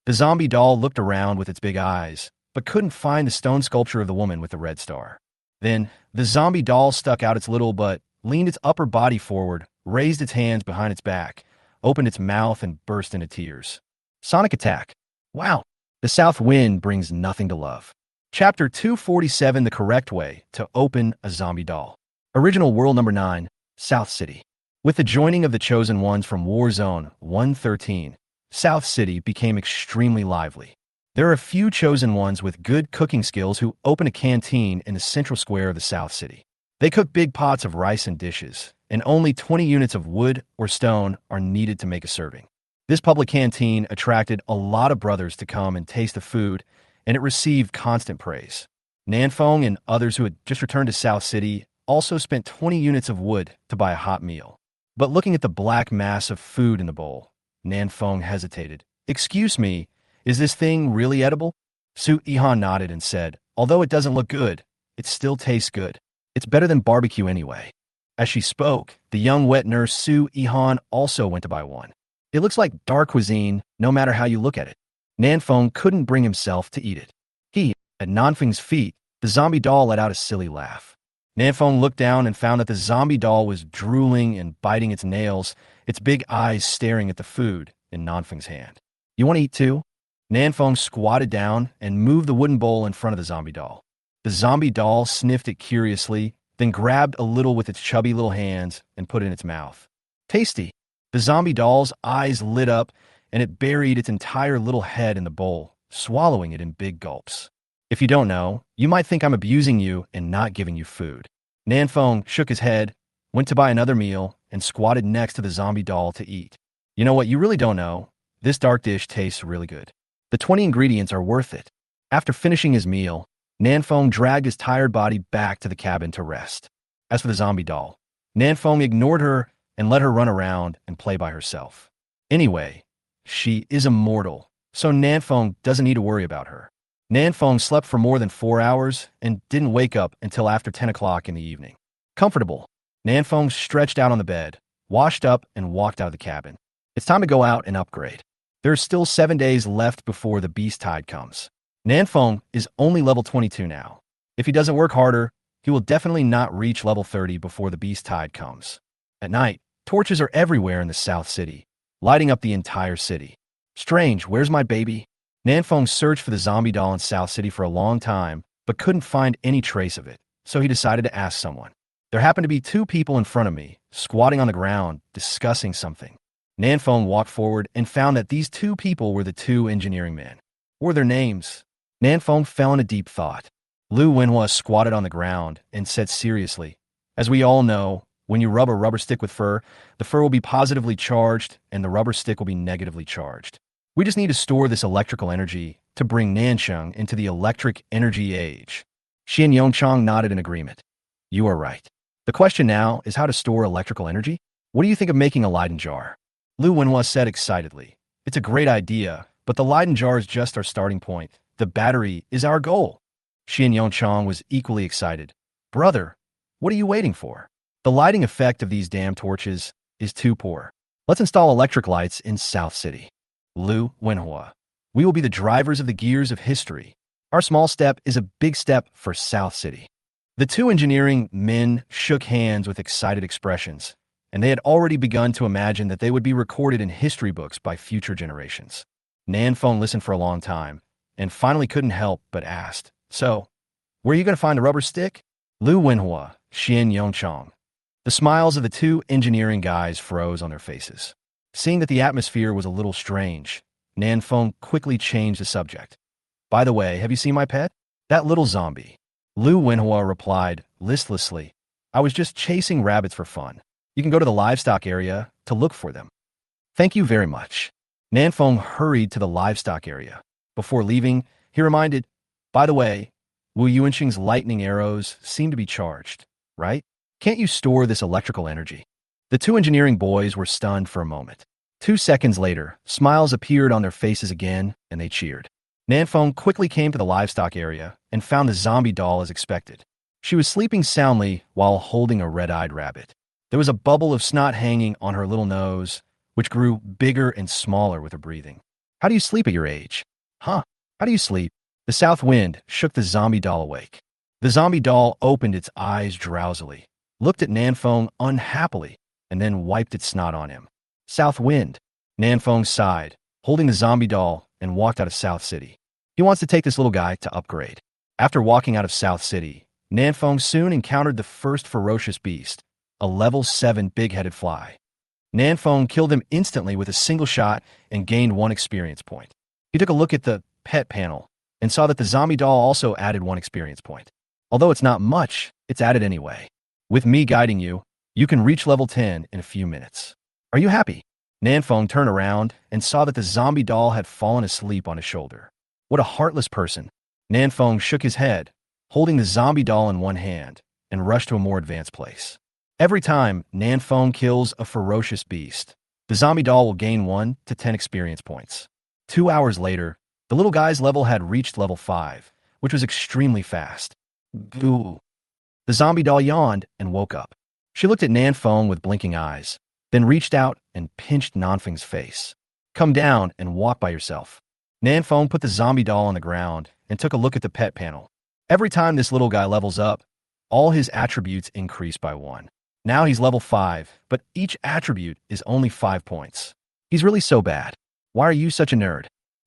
The zombie doll looked around with its big eyes, but couldn't find the stone sculpture of the woman with the red star. Then, the zombie doll stuck out its little butt, leaned its upper body forward, raised its hands behind its back, opened its mouth, and burst into tears. Sonic attack. Wow. The south wind brings nothing to love. Chapter 247, The Correct Way to Open a Zombie Doll. Original World Number 9, South City. With the joining of the Chosen Ones from Warzone 113, South City became extremely lively. There are a few Chosen Ones with good cooking skills who open a canteen in the central square of the South City. They cook big pots of rice and dishes, and only 20 units of wood or stone are needed to make a serving. This public canteen attracted a lot of brothers to come and taste the food, and it received constant praise. Nanfeng and others who had just returned to South City also spent 20 units of wood to buy a hot meal. But looking at the black mass of food in the bowl, Nanfeng hesitated. Excuse me, is this thing really edible? Su Ihan nodded and said, although it doesn't look good, it still tastes good. It's better than barbecue anyway. As she spoke, the young wet nurse Su Ihan also went to buy one. It looks like dark cuisine, no matter how you look at it. Nanfeng couldn't bring himself to eat it. At Nanfeng's feet, the zombie doll let out a silly laugh. Nanfeng looked down and found that the zombie doll was drooling and biting its nails, its big eyes staring at the food in Nanfeng's hand. You want to eat too? Nanfeng squatted down and moved the wooden bowl in front of the zombie doll. The zombie doll sniffed it curiously, then grabbed a little with its chubby little hands and put it in its mouth. Tasty. The zombie doll's eyes lit up, and it buried its entire little head in the bowl, swallowing it in big gulps. If you don't know, you might think I'm abusing you and not giving you food. Nanfeng shook his head, went to buy another meal, and squatted next to the zombie doll to eat. You know what you really don't know? This dark dish tastes really good. The 20 ingredients are worth it. After finishing his meal, Nanfeng dragged his tired body back to the cabin to rest. As for the zombie doll, Nanfeng ignored her and let her run around and play by herself. Anyway, she is immortal, so Nanfeng doesn't need to worry about her. Nanfeng slept for more than 4 hours and didn't wake up until after 10 o'clock in the evening. Comfortable, Nanfeng stretched out on the bed, washed up, and walked out of the cabin. It's time to go out and upgrade. There are still 7 days left before the beast tide comes. Nanfeng is only level 22 now. If he doesn't work harder, he will definitely not reach level 30 before the beast tide comes. At night, torches are everywhere in the South City, lighting up the entire city. Strange, where's my baby? Nanfeng searched for the zombie doll in South City for a long time, but couldn't find any trace of it, so he decided to ask someone. There happened to be 2 people in front of me, squatting on the ground, discussing something. Nanfeng walked forward and found that these 2 people were the 2 engineering men. What were their names? Nanfeng fell in a deep thought. Lu Wenhua squatted on the ground and said seriously, as we all know, when you rub a rubber stick with fur, the fur will be positively charged and the rubber stick will be negatively charged. We just need to store this electrical energy to bring Nansheng into the electric energy age. Xian Yongchang nodded in agreement. You are right. The question now is how to store electrical energy? What do you think of making a Leyden jar? Lu Wenhua said excitedly. It's a great idea, but the Leyden jar is just our starting point. The battery is our goal. Xian Yongchang was equally excited. Brother, what are you waiting for? The lighting effect of these damn torches is too poor. Let's install electric lights in South City. Lu Wenhua. We will be the drivers of the gears of history. Our small step is a big step for South City. The 2 engineering men shook hands with excited expressions, and they had already begun to imagine that they would be recorded in history books by future generations. Nanfeng listened for a long time, and finally couldn't help but asked, So, where are you going to find a rubber stick? Lu Wenhua, Xian Yongchang. The smiles of the 2 engineering guys froze on their faces. Seeing that the atmosphere was a little strange, Nanfeng quickly changed the subject. By the way, have you seen my pet? That little zombie. Lu Wenhua replied listlessly, I was just chasing rabbits for fun. You can go to the livestock area to look for them. Thank you very much. Nanfeng hurried to the livestock area. Before leaving, he reminded, By the way, Wu Yuanxing's lightning arrows seem to be charged, right? Can't you store this electrical energy? The 2 engineering boys were stunned for a moment. 2 seconds later, smiles appeared on their faces again, and they cheered. Nanfeng quickly came to the livestock area and found the zombie doll as expected. She was sleeping soundly while holding a red-eyed rabbit. There was a bubble of snot hanging on her little nose, which grew bigger and smaller with her breathing. How do you sleep at your age? Huh? How do you sleep? The south wind shook the zombie doll awake. The zombie doll opened its eyes drowsily, looked at Nanfeng unhappily, and then wiped its snot on him. South wind. Nanfeng sighed, holding the zombie doll, and walked out of South City. He wants to take this little guy to upgrade. After walking out of South City, Nanfeng soon encountered the first ferocious beast, a level 7 big-headed fly. Nanfeng killed him instantly with a single shot and gained 1 experience point. He took a look at the pet panel and saw that the zombie doll also added 1 experience point. Although it's not much, it's added anyway. With me guiding you, you can reach level 10 in a few minutes. Are you happy? Nanfeng turned around and saw that the zombie doll had fallen asleep on his shoulder. What a heartless person. Nanfeng shook his head, holding the zombie doll in one hand, and rushed to a more advanced place. Every time Nanfeng kills a ferocious beast, the zombie doll will gain 1 to 10 experience points. 2 hours later, the little guy's level had reached level 5, which was extremely fast. Boo. The zombie doll yawned and woke up. She looked at Nanfeng with blinking eyes, then reached out and pinched Nanfeng's face. Come down and walk by yourself. Nanfeng put the zombie doll on the ground and took a look at the pet panel. Every time this little guy levels up, all his attributes increase by 1. Now he's level 5, but each attribute is only 5 points. He's really so bad. Why are you such a nerd?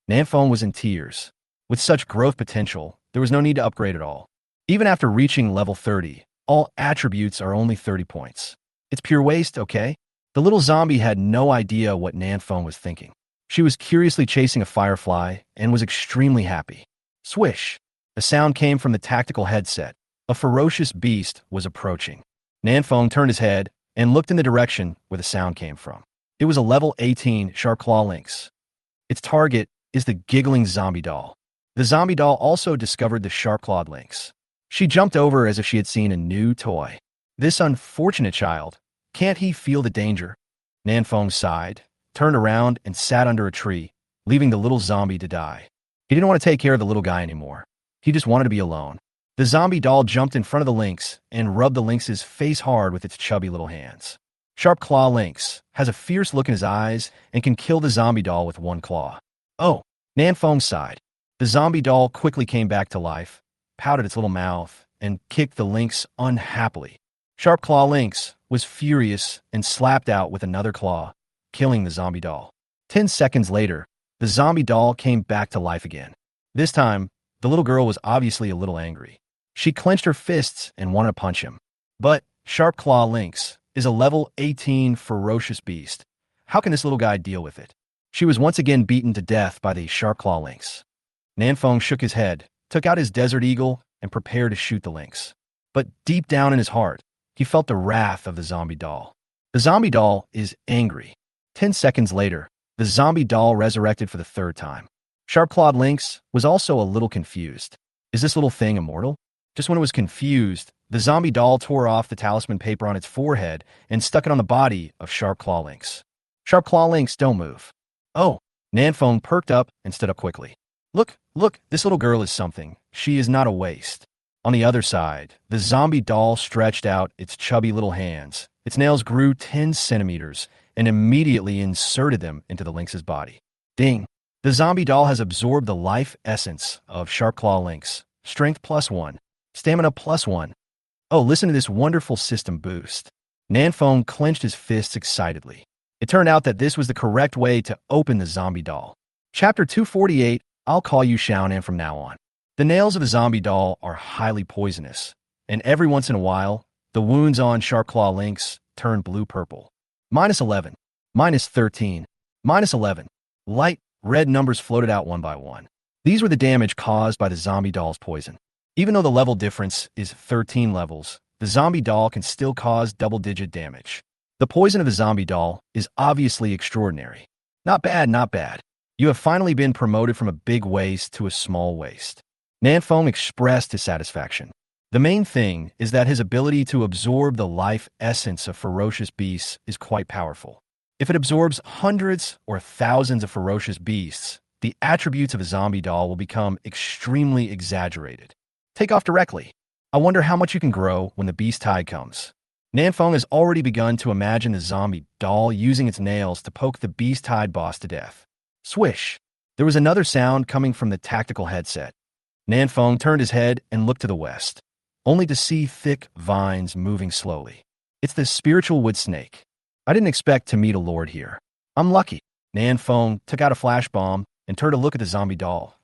Nanfeng was in tears. With such growth potential, there was no need to upgrade at all. Even after reaching level 30, all attributes are only 30 points. It's pure waste, okay? The little zombie had no idea what Nanfeng was thinking. She was curiously chasing a firefly and was extremely happy. Swish! A sound came from the tactical headset. A ferocious beast was approaching. Nanfeng turned his head and looked in the direction where the sound came from. It was a level 18 sharp claw lynx. Its target is the giggling zombie doll. The zombie doll also discovered the sharp-clawed lynx. She jumped over as if she had seen a new toy. This unfortunate child, can't he feel the danger? Nanfeng sighed, turned around, and sat under a tree, leaving the little zombie to die. He didn't want to take care of the little guy anymore. He just wanted to be alone. The zombie doll jumped in front of the lynx and rubbed the lynx's face hard with its chubby little hands. Sharp Claw Lynx has a fierce look in his eyes and can kill the zombie doll with one claw. Oh, Nanfeng sighed. The zombie doll quickly came back to life, pouted its little mouth, and kicked the lynx unhappily. Sharp Claw Lynx was furious and slapped out with another claw, killing the zombie doll. 10 seconds later, the zombie doll came back to life again. This time, the little girl was obviously a little angry. She clenched her fists and wanted to punch him. But Sharp Claw Lynx is a level 18 ferocious beast. How can this little guy deal with it? She was once again beaten to death by the Sharp Claw Lynx. Nanfeng shook his head, took out his Desert Eagle, and prepared to shoot the lynx. But deep down in his heart, he felt the wrath of the zombie doll. The zombie doll is angry. 10 seconds later, the zombie doll resurrected for the third time. Sharp-clawed lynx was also a little confused. Is this little thing immortal? Just when it was confused, the zombie doll tore off the talisman paper on its forehead and stuck it on the body of Sharp Claw Lynx. Sharp Claw Lynx, don't move. Oh, Nanfeng perked up and stood up quickly. Look, this little girl is something. She is not a waste. On the other side, the zombie doll stretched out its chubby little hands. Its nails grew 10 centimeters and immediately inserted them into the lynx's body. Ding! The zombie doll has absorbed the life essence of Sharp Claw Lynx. Strength +1. Stamina +1. Oh, listen to this wonderful system boost. Nanfeng clenched his fists excitedly. It turned out that this was the correct way to open the zombie doll. Chapter 248, I'll call you Xiaonan from now on. The nails of the zombie doll are highly poisonous, and every once in a while, the wounds on Sharp Claw Lynx turn blue-purple. -11, -13, -11. Light red numbers floated out one by one. These were the damage caused by the zombie doll's poison. Even though the level difference is 13 levels, the zombie doll can still cause double-digit damage. The poison of the zombie doll is obviously extraordinary. Not bad, not bad. You have finally been promoted from a big waist to a small waist. Nanfeng expressed his satisfaction. The main thing is that his ability to absorb the life essence of ferocious beasts is quite powerful. If it absorbs hundreds or thousands of ferocious beasts, the attributes of a zombie doll will become extremely exaggerated. Take off directly. I wonder how much you can grow when the beast tide comes. Nanfeng has already begun to imagine the zombie doll using its nails to poke the beast tide boss to death. Swish! There was another sound coming from the tactical headset. Nanfeng turned his head and looked to the west, only to see thick vines moving slowly. It's the spiritual wood snake. I didn't expect to meet a lord here. I'm lucky. Nanfeng took out a flash bomb and turned to look at the zombie doll.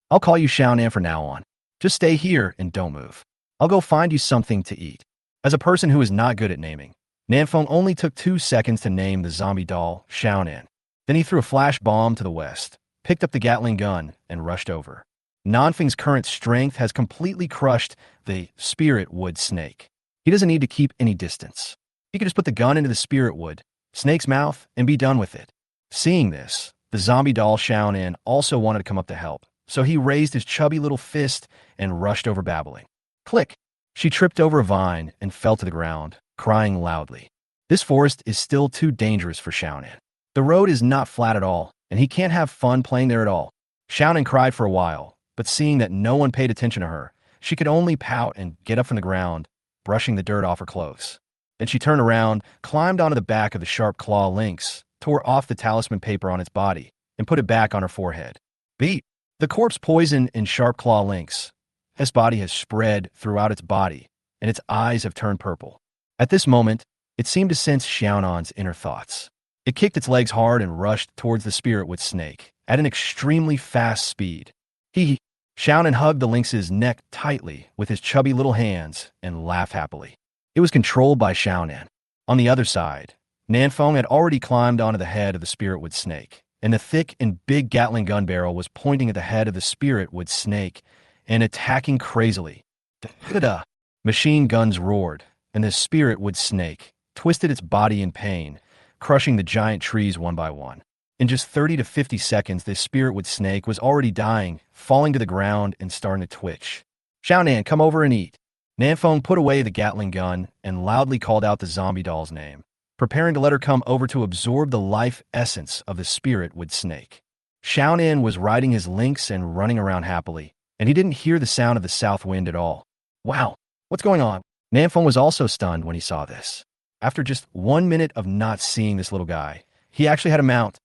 I'll call you Xiaonan from now on. Just stay here and don't move. I'll go find you something to eat. As a person who is not good at naming, Nanfeng only took 2 seconds to name the zombie doll Xiaonan. Then he threw a flash bomb to the west, picked up the Gatling gun, and rushed over. Nanfeng's current strength has completely crushed the spirit wood snake. He doesn't need to keep any distance. He could just put the gun into the spirit wood, snake's mouth, and be done with it. Seeing this, the zombie doll Xiaonan also wanted to come up to help, so he raised his chubby little fist and rushed over babbling. Click! She tripped over a vine and fell to the ground, crying loudly. This forest is still too dangerous for Xiaonan. The road is not flat at all, and he can't have fun playing there at all. Xiaonan cried for a while, but seeing that no one paid attention to her, she could only pout and get up from the ground, brushing the dirt off her clothes. Then she turned around, climbed onto the back of the Sharp Claw Lynx, tore off the talisman paper on its body, and put it back on her forehead. Beep! The corpse poison in Sharp Claw Lynx. His body has spread throughout its body, and its eyes have turned purple. At this moment, it seemed to sense Xiaonan's inner thoughts. It kicked its legs hard and rushed towards the spiritwood snake at an extremely fast speed. Xiaonan hugged the lynx's neck tightly with his chubby little hands and laughed happily. It was controlled by Xiaonan. On the other side, Nanfeng had already climbed onto the head of the spiritwood snake, and the thick and big Gatling gun barrel was pointing at the head of the spiritwood snake and attacking crazily. Da-da-da. Machine guns roared, and the spirit wood snake twisted its body in pain, crushing the giant trees one by one. In just 30 to 50 seconds, this spirit wood snake was already dying, falling to the ground and starting to twitch. Xiaonan, come over and eat. Nanfeng put away the Gatling gun and loudly called out the zombie doll's name, preparing to let her come over to absorb the life essence of the spirit wood snake. Xiaonan was riding his lynx and running around happily, and he didn't hear the sound of the south wind at all. Wow, what's going on? Nanfeng was also stunned when he saw this. After just 1 minute of not seeing this little guy, he actually had a mount.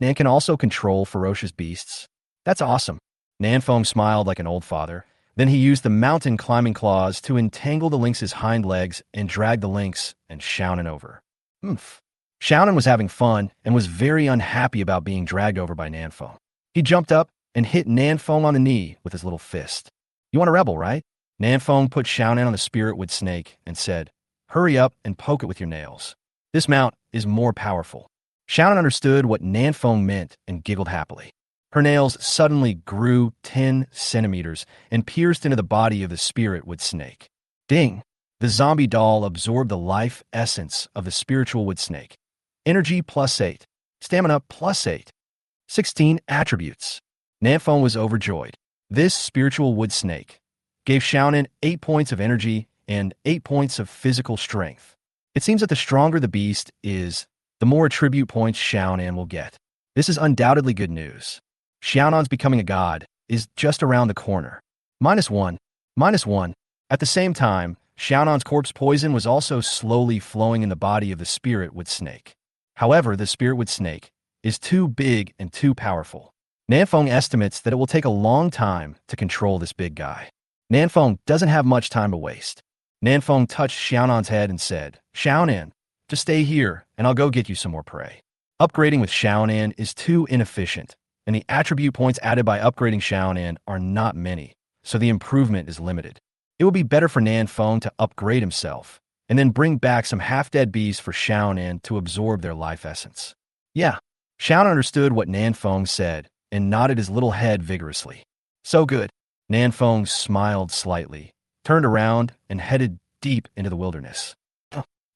Nan can also control ferocious beasts. That's awesome. Nanfeng smiled like an old father. Then he used the mountain climbing claws to entangle the lynx's hind legs and drag the lynx and Xiaonan over. Oomph. Xiaonan was having fun and was very unhappy about being dragged over by Nanfeng. He jumped up and hit Nanfeng on the knee with his little fist. You want a rebel, right? Nanfeng put Xiaonan on the spirit wood snake and said, hurry up and poke it with your nails. This mount is more powerful. Xiaonan understood what Nanfeng meant and giggled happily. Her nails suddenly grew 10 centimeters and pierced into the body of the spirit wood snake. Ding! The zombie doll absorbed the life essence of the spiritual wood snake. Energy +8. Stamina +8. 16 attributes. Nanfeng was overjoyed. This spiritual wood snake gave Xiaonan 8 points of energy and 8 points of physical strength. It seems that the stronger the beast is, the more attribute points Xiaonan will get. This is undoubtedly good news. Xiaonan's becoming a god is just around the corner. -1. -1. At the same time, Xiaonan's corpse poison was also slowly flowing in the body of the spirit wood snake. However, the spirit wood snake is too big and too powerful. Nanfeng estimates that it will take a long time to control this big guy. Nanfeng doesn't have much time to waste. Nanfeng touched Xiaonan's head and said, Xiaonan, just stay here and I'll go get you some more prey. Upgrading with Xiaonan is too inefficient, and the attribute points added by upgrading Xiaonan are not many, so the improvement is limited. It would be better for Nanfeng to upgrade himself, and then bring back some half-dead beasts for Xiaonan to absorb their life essence. Yeah, Xiaonan understood what Nanfeng said, and nodded his little head vigorously. So good. Nanfeng smiled slightly, turned around, and headed deep into the wilderness.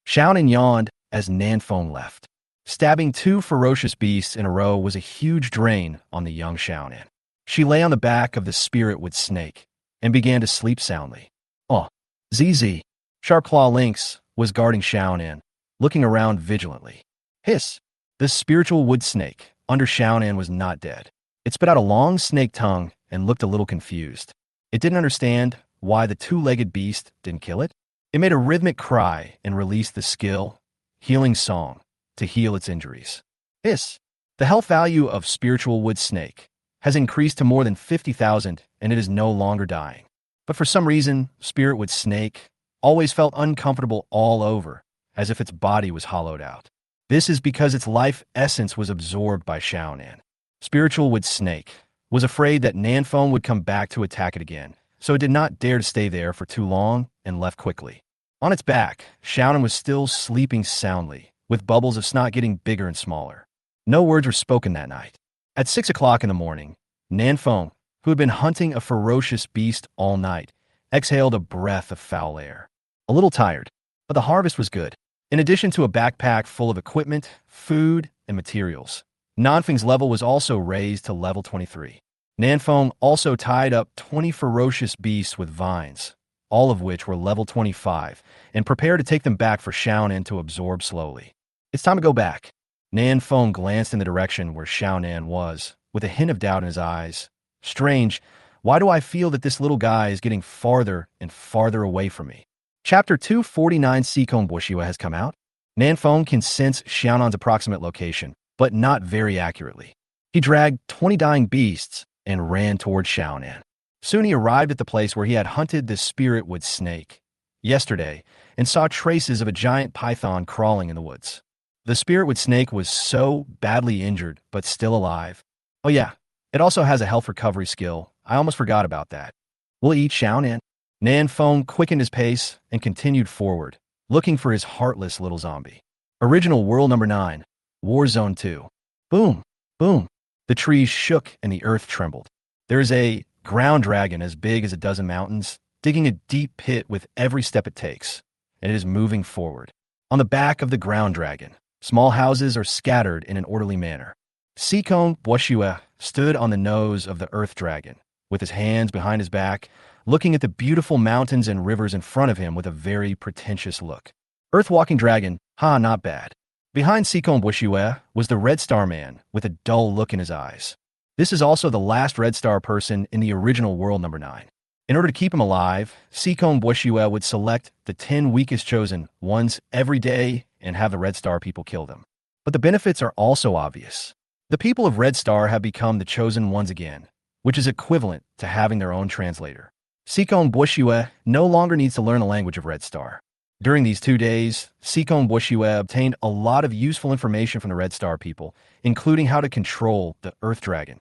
Xiaonan yawned as Nanfeng left. Stabbing 2 ferocious beasts in a row was a huge drain on the young Xiaonan. She lay on the back of the spirit wood snake and began to sleep soundly. Oh, ZZ, Sharp-Claw Lynx, was guarding Xiaonan, looking around vigilantly. Hiss! The spiritual wood snake under Xiaonan was not dead. It spit out a long snake tongue and looked a little confused. It didn't understand why the 2-legged beast didn't kill it. It made a rhythmic cry and released the skill, healing song, to heal its injuries. Hiss! The health value of spiritual wood snake has increased to more than 50,000 and it is no longer dying. But for some reason, spirit wood snake always felt uncomfortable all over, as if its body was hollowed out. This is because its life essence was absorbed by Xiaonan. Spiritual wood snake was afraid that Nanfeng would come back to attack it again, so it did not dare to stay there for too long and left quickly. On its back, Xiaonan was still sleeping soundly, with bubbles of snot getting bigger and smaller. No words were spoken that night. At 6 o'clock in the morning, Nanfeng, who had been hunting a ferocious beast all night, exhaled a breath of foul air. A little tired, but the harvest was good. In addition to a backpack full of equipment, food, and materials, Nanfeng's level was also raised to level 23. Nanfeng also tied up 20 ferocious beasts with vines, all of which were level 25, and prepared to take them back for Xiaonan to absorb slowly. It's time to go back. Nanfeng glanced in the direction where Xiaonan was, with a hint of doubt in his eyes. Strange, why do I feel that this little guy is getting farther and farther away from me? Chapter 249 Seikong Bushiwa has come out. Nanfeng can sense Xiaonan's approximate location, but not very accurately. He dragged 20 dying beasts and ran toward Xiaonan. Soon he arrived at the place where he had hunted the spirit wood snake yesterday and saw traces of a giant python crawling in the woods. The spirit wood snake was so badly injured, but still alive. Oh yeah, it also has a health recovery skill. I almost forgot about that. We'll eat Xiaonan. Nanfeng quickened his pace and continued forward, looking for his heartless little zombie. Original World Number 9, War Zone 2. Boom, boom. The trees shook and the earth trembled. There is a ground dragon as big as a dozen mountains, digging a deep pit with every step it takes, and it is moving forward. On the back of the ground dragon, small houses are scattered in an orderly manner. Sikon Boshue stood on the nose of the earth dragon, with his hands behind his back, looking at the beautiful mountains and rivers in front of him with a very pretentious look. Earth-walking dragon, not bad. Behind Sikon Boshue was the Red Star Man with a dull look in his eyes. This is also the last Red Star person in the original World Number 9. In order to keep him alive, Sikon Boshue would select the 10 weakest chosen ones every day and have the Red Star people kill them. But the benefits are also obvious. The people of Red Star have become the chosen ones again, which is equivalent to having their own translator. Sikon Boshue no longer needs to learn the language of Red Star. During these 2 days, Sikon Boshue obtained a lot of useful information from the Red Star people, including how to control the Earth Dragon.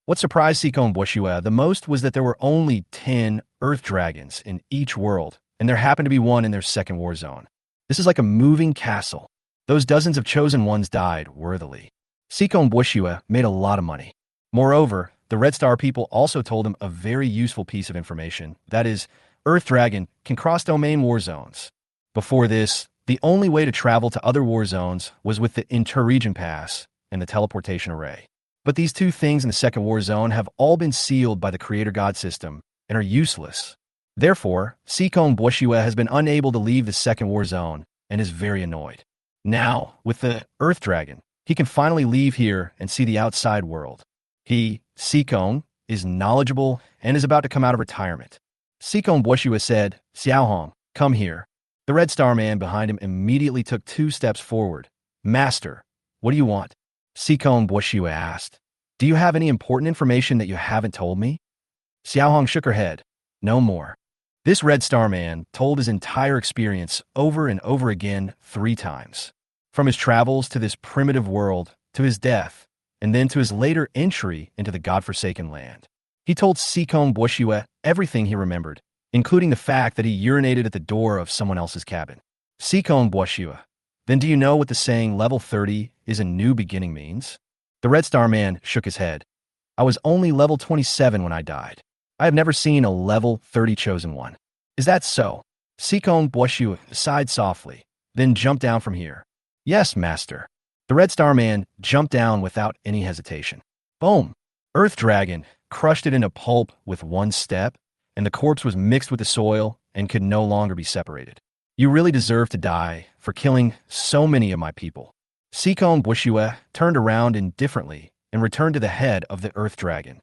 What surprised Sikon Boshue the most was that there were only 10 Earth Dragons in each world, and there happened to be one in their second war zone. This is like a moving castle. Those dozens of chosen ones died worthily. Sikon Boshue made a lot of money. Moreover, the Red Star people also told him a very useful piece of information, that is, Earth Dragon can cross domain war zones. Before this, the only way to travel to other war zones was with the inter-region pass and the teleportation array. But these two things in the second war zone have all been sealed by the Creator God system and are useless. Therefore, Sikon Boshue has been unable to leave the second war zone and is very annoyed. Now, with the Earth Dragon, he can finally leave here and see the outside world. He, Sikon, is knowledgeable and is about to come out of retirement. Sikon Boshue said, "Xiaohong, come here." The Red Star Man behind him immediately took 2 steps forward. "Master, what do you want?" Sikon Boshue asked. "Do you have any important information that you haven't told me?" Xiaohong shook her head. "No more." This Red Star Man told his entire experience over and over again 3 times. From his travels to this primitive world, to his death, and then to his later entry into the godforsaken land. He told Sikon Boshue everything he remembered, including the fact that he urinated at the door of someone else's cabin. Sikon Boshue, then do you know what the saying level 30 is a new beginning means? The Red Star Man shook his head. "I was only level 27 when I died. I have never seen a level 30 chosen one." "Is that so?" Sikon Boshue sighed softly, then jumped down from here. "Yes, master." The Red Star Man jumped down without any hesitation. Boom! Earth Dragon crushed it into pulp with 1 step, and the corpse was mixed with the soil and could no longer be separated. "You really deserve to die for killing so many of my people." Sikon Boshue turned around indifferently and returned to the head of the Earth Dragon.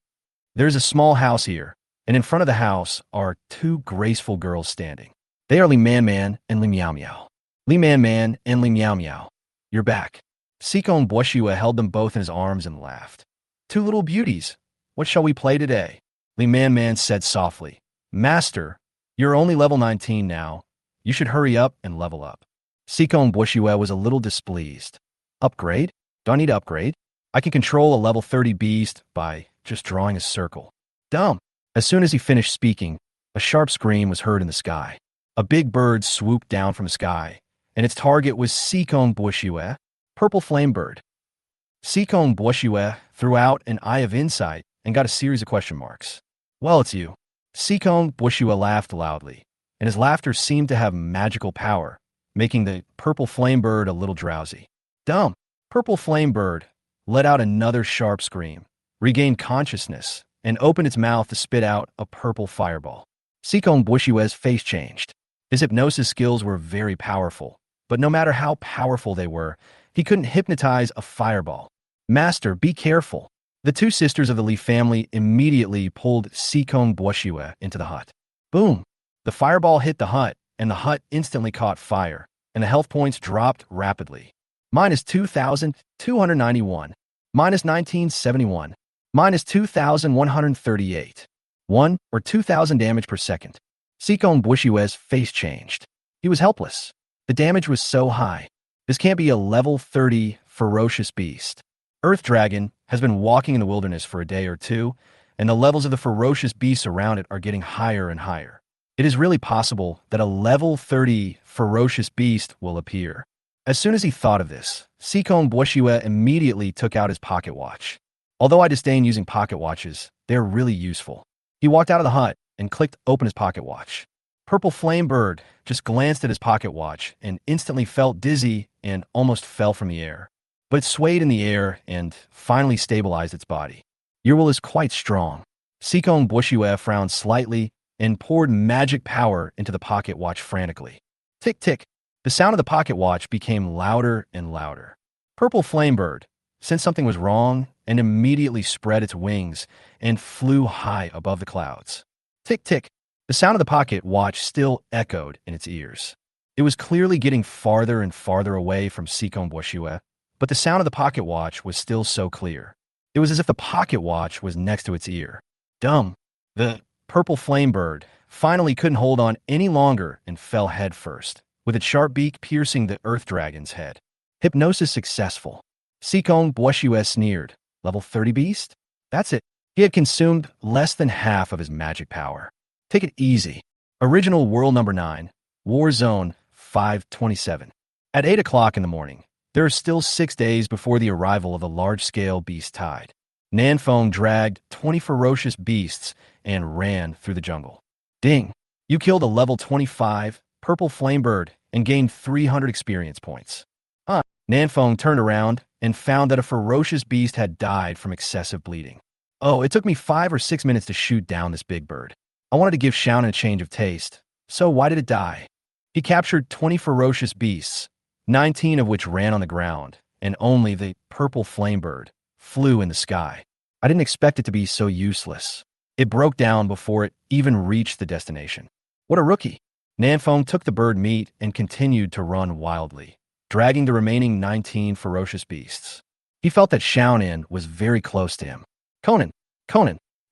"There's a small house here, and in front of the house are 2 graceful girls standing. They are Li Man Man and Li Miao Miao. Li Man Man and Li Miao Miao, you're back." Sikon Boshue held them both in his arms and laughed. "2 little beauties. What shall we play today?" Li Man Man said softly, "Master, you're only level 19 now. You should hurry up and level up." Sikon Boshue was a little displeased. "Upgrade? Do I need to upgrade? I can control a level 30 beast by just drawing a circle." Dumb. As soon as he finished speaking, a sharp scream was heard in the sky. A big bird swooped down from the sky, and its target was Sikon Boshue, Purple Flame Bird. Sikon Boshue threw out an eye of insight and got a series of question marks. "Well, it's you." Sikon Boshue laughed loudly, and his laughter seemed to have magical power, making the Purple Flame Bird a little drowsy. Dumb. Purple Flame Bird let out another sharp scream, regained consciousness, and opened its mouth to spit out a purple fireball. Sikon Boshue's face changed. His hypnosis skills were very powerful, but no matter how powerful they were, he couldn't hypnotize a fireball. "Master, be careful." The 2 sisters of the Li family immediately pulled Sikon Boshue into the hut. Boom! The fireball hit the hut, and the hut instantly caught fire, and the health points dropped rapidly. Minus 2,291. Minus 1971. Minus 2,138. 1 or 2,000 damage per second. Sikon Boshue's face changed. He was helpless. The damage was so high. This can't be a level 30 ferocious beast. Earth Dragon has been walking in the wilderness for a day or 2, and the levels of the ferocious beasts around it are getting higher and higher. It is really possible that a level 30 ferocious beast will appear. As soon as he thought of this, Sikon Boshue immediately took out his pocket watch. Although I disdain using pocket watches, they are really useful. He walked out of the hut and clicked open his pocket watch. Purple Flame Bird just glanced at his pocket watch and instantly felt dizzy and almost fell from the air. But it swayed in the air and finally stabilized its body. Your will is quite strong. Sikong Bushue frowned slightly and poured magic power into the pocket watch frantically. Tick tick. The sound of the pocket watch became louder and louder. Purple Flamebird sensed something was wrong and immediately spread its wings and flew high above the clouds. Tick tick. The sound of the pocket watch still echoed in its ears. It was clearly getting farther and farther away from Sikong Bushue, but the sound of the pocket watch was still so clear. It was as if the pocket watch was next to its ear. Dumb. The purple flame bird finally couldn't hold on any longer and fell head first, with its sharp beak piercing the earth dragon's head. Hypnosis successful. Sikong Bushue sneered. Level 30 beast? That's it. He had consumed less than half of his magic power. Take it easy. Original World Number 9, War Zone 527. At 8 o'clock in the morning, there are still 6 days before the arrival of the large-scale beast tide. Nanfeng dragged 20 ferocious beasts and ran through the jungle. Ding! You killed a level 25 purple flamebird and gained 300 experience points. Nanfeng turned around and found that a ferocious beast had died from excessive bleeding. Oh, it took me 5 or 6 minutes to shoot down this big bird. I wanted to give Xiaonan a change of taste, so why did it die? He captured 20 ferocious beasts, 19 of which ran on the ground, and only the purple flamebird flew in the sky. I didn't expect it to be so useless. It broke down before it even reached the destination. What a rookie! Nanfeng took the bird meat and continued to run wildly, dragging the remaining 19 ferocious beasts. He felt that Xiaonan was very close to him. Conan,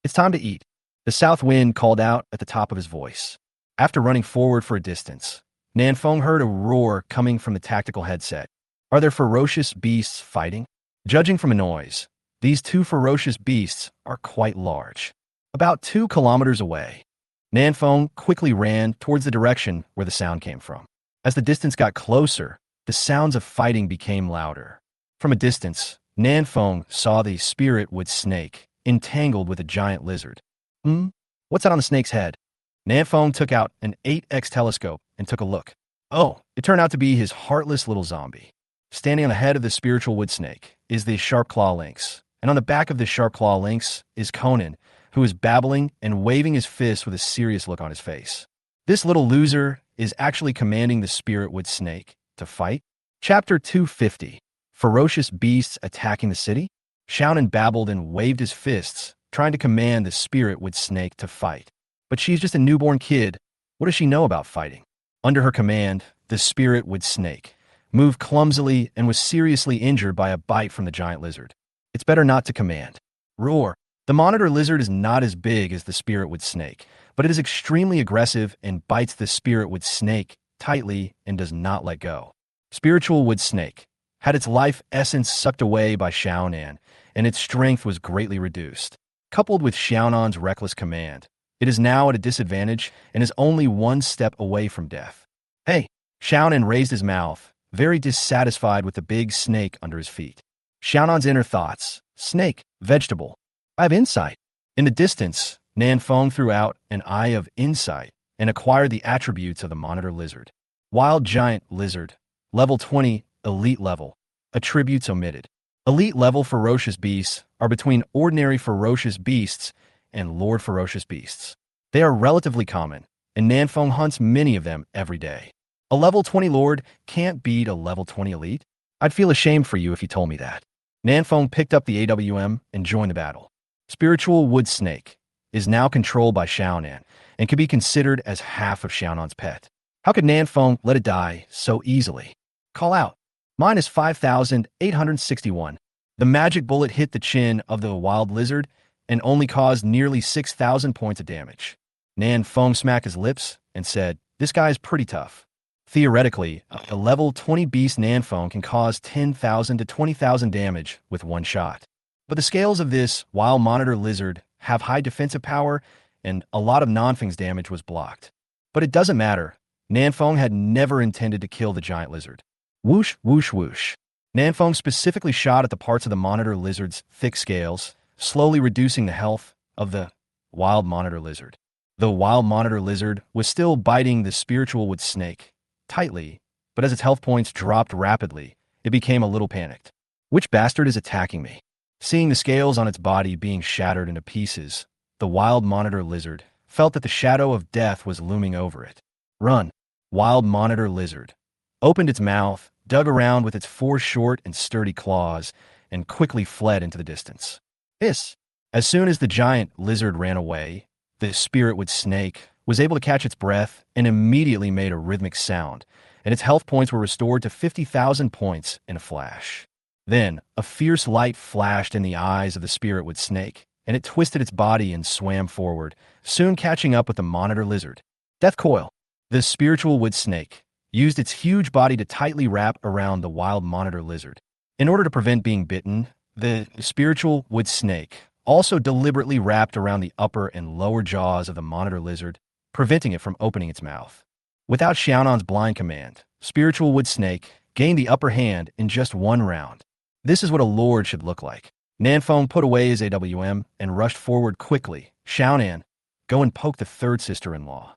it's time to eat. The south wind called out at the top of his voice. After running forward for a distance, Nanfeng heard a roar coming from the tactical headset. Are there ferocious beasts fighting? Judging from a noise, these 2 ferocious beasts are quite large. About 2 kilometers away, Nanfeng quickly ran towards the direction where the sound came from. As the distance got closer, the sounds of fighting became louder. From a distance, Nanfeng saw the spirit wood snake entangled with a giant lizard. What's that on the snake's head? Nanfeng took out an 8x telescope and took a look. Oh, it turned out to be his heartless little zombie. Standing on the head of the spiritual wood snake is the sharp claw lynx, and on the back of the sharp claw lynx is Conan, who is babbling and waving his fist with a serious look on his face. This little loser is actually commanding the spirit wood snake to fight. Chapter 250. Ferocious beasts attacking the city? Xiaonan babbled and waved his fists, trying to command the spirit wood snake to fight. But she's just a newborn kid. What does she know about fighting? Under her command, the spirit wood snake moved clumsily and was seriously injured by a bite from the giant lizard. It's better not to command. Roar. The monitor lizard is not as big as the spirit wood snake, but it is extremely aggressive and bites the spirit wood snake tightly and does not let go. Spiritual wood snake had its life essence sucked away by Xiaonan, and its strength was greatly reduced. Coupled with Xiaonan's reckless command, it is now at a disadvantage and is only 1 step away from death. Hey! Xiaonan raised his mouth, very dissatisfied with the big snake under his feet. Xiaonan's inner thoughts. Snake. Vegetable. I have insight. In the distance, Nanfeng threw out an eye of insight and acquired the attributes of the monitor lizard. Wild giant lizard. Level 20, elite level. Attributes omitted. Elite level ferocious beasts are between ordinary ferocious beasts and Lord ferocious beasts. They are relatively common, and Nanfeng hunts many of them every day. A level 20 Lord can't beat a level 20 elite? I'd feel ashamed for you if you told me that. Nanfeng picked up the AWM and joined the battle. Spiritual Wood Snake is now controlled by Xiaonan and can be considered as half of Xiaonan's pet. How could Nanfeng let it die so easily? Call out. Minus 5,861. The magic bullet hit the chin of the wild lizard and only caused nearly 6,000 points of damage. Nanfeng smacked his lips and said, "This guy is pretty tough." Theoretically, a level 20 beast Nanfeng can cause 10,000 to 20,000 damage with one shot. But the scales of this wild monitor lizard have high defensive power, and a lot of Nanfeng's damage was blocked. But it doesn't matter. Nanfeng had never intended to kill the giant lizard. Whoosh, whoosh, whoosh. Nanfeng specifically shot at the parts of the monitor lizard's thick scales, slowly reducing the health of the wild monitor lizard. The wild monitor lizard was still biting the spiritual wood snake tightly, but as its health points dropped rapidly, it became a little panicked. Which bastard is attacking me? Seeing the scales on its body being shattered into pieces, the wild monitor lizard felt that the shadow of death was looming over it. Run! Wild monitor lizard opened its mouth, dug around with its four short and sturdy claws, and quickly fled into the distance. Hiss! As soon as the giant lizard ran away, the spiritwood snake was able to catch its breath and immediately made a rhythmic sound, and its health points were restored to 50,000 points in a flash. Then, a fierce light flashed in the eyes of the spiritwood snake, and it twisted its body and swam forward, soon catching up with the monitor lizard. Death coil. The spiritual wood snake used its huge body to tightly wrap around the wild monitor lizard. In order to prevent being bitten, the spiritual wood snake also deliberately wrapped around the upper and lower jaws of the monitor lizard, preventing it from opening its mouth. Without Xiaonan's blind command, spiritual wood snake gained the upper hand in just one round. This is what a lord should look like. Nanfeng put away his AWM and rushed forward quickly. Xiaonan, go and poke the third sister-in-law.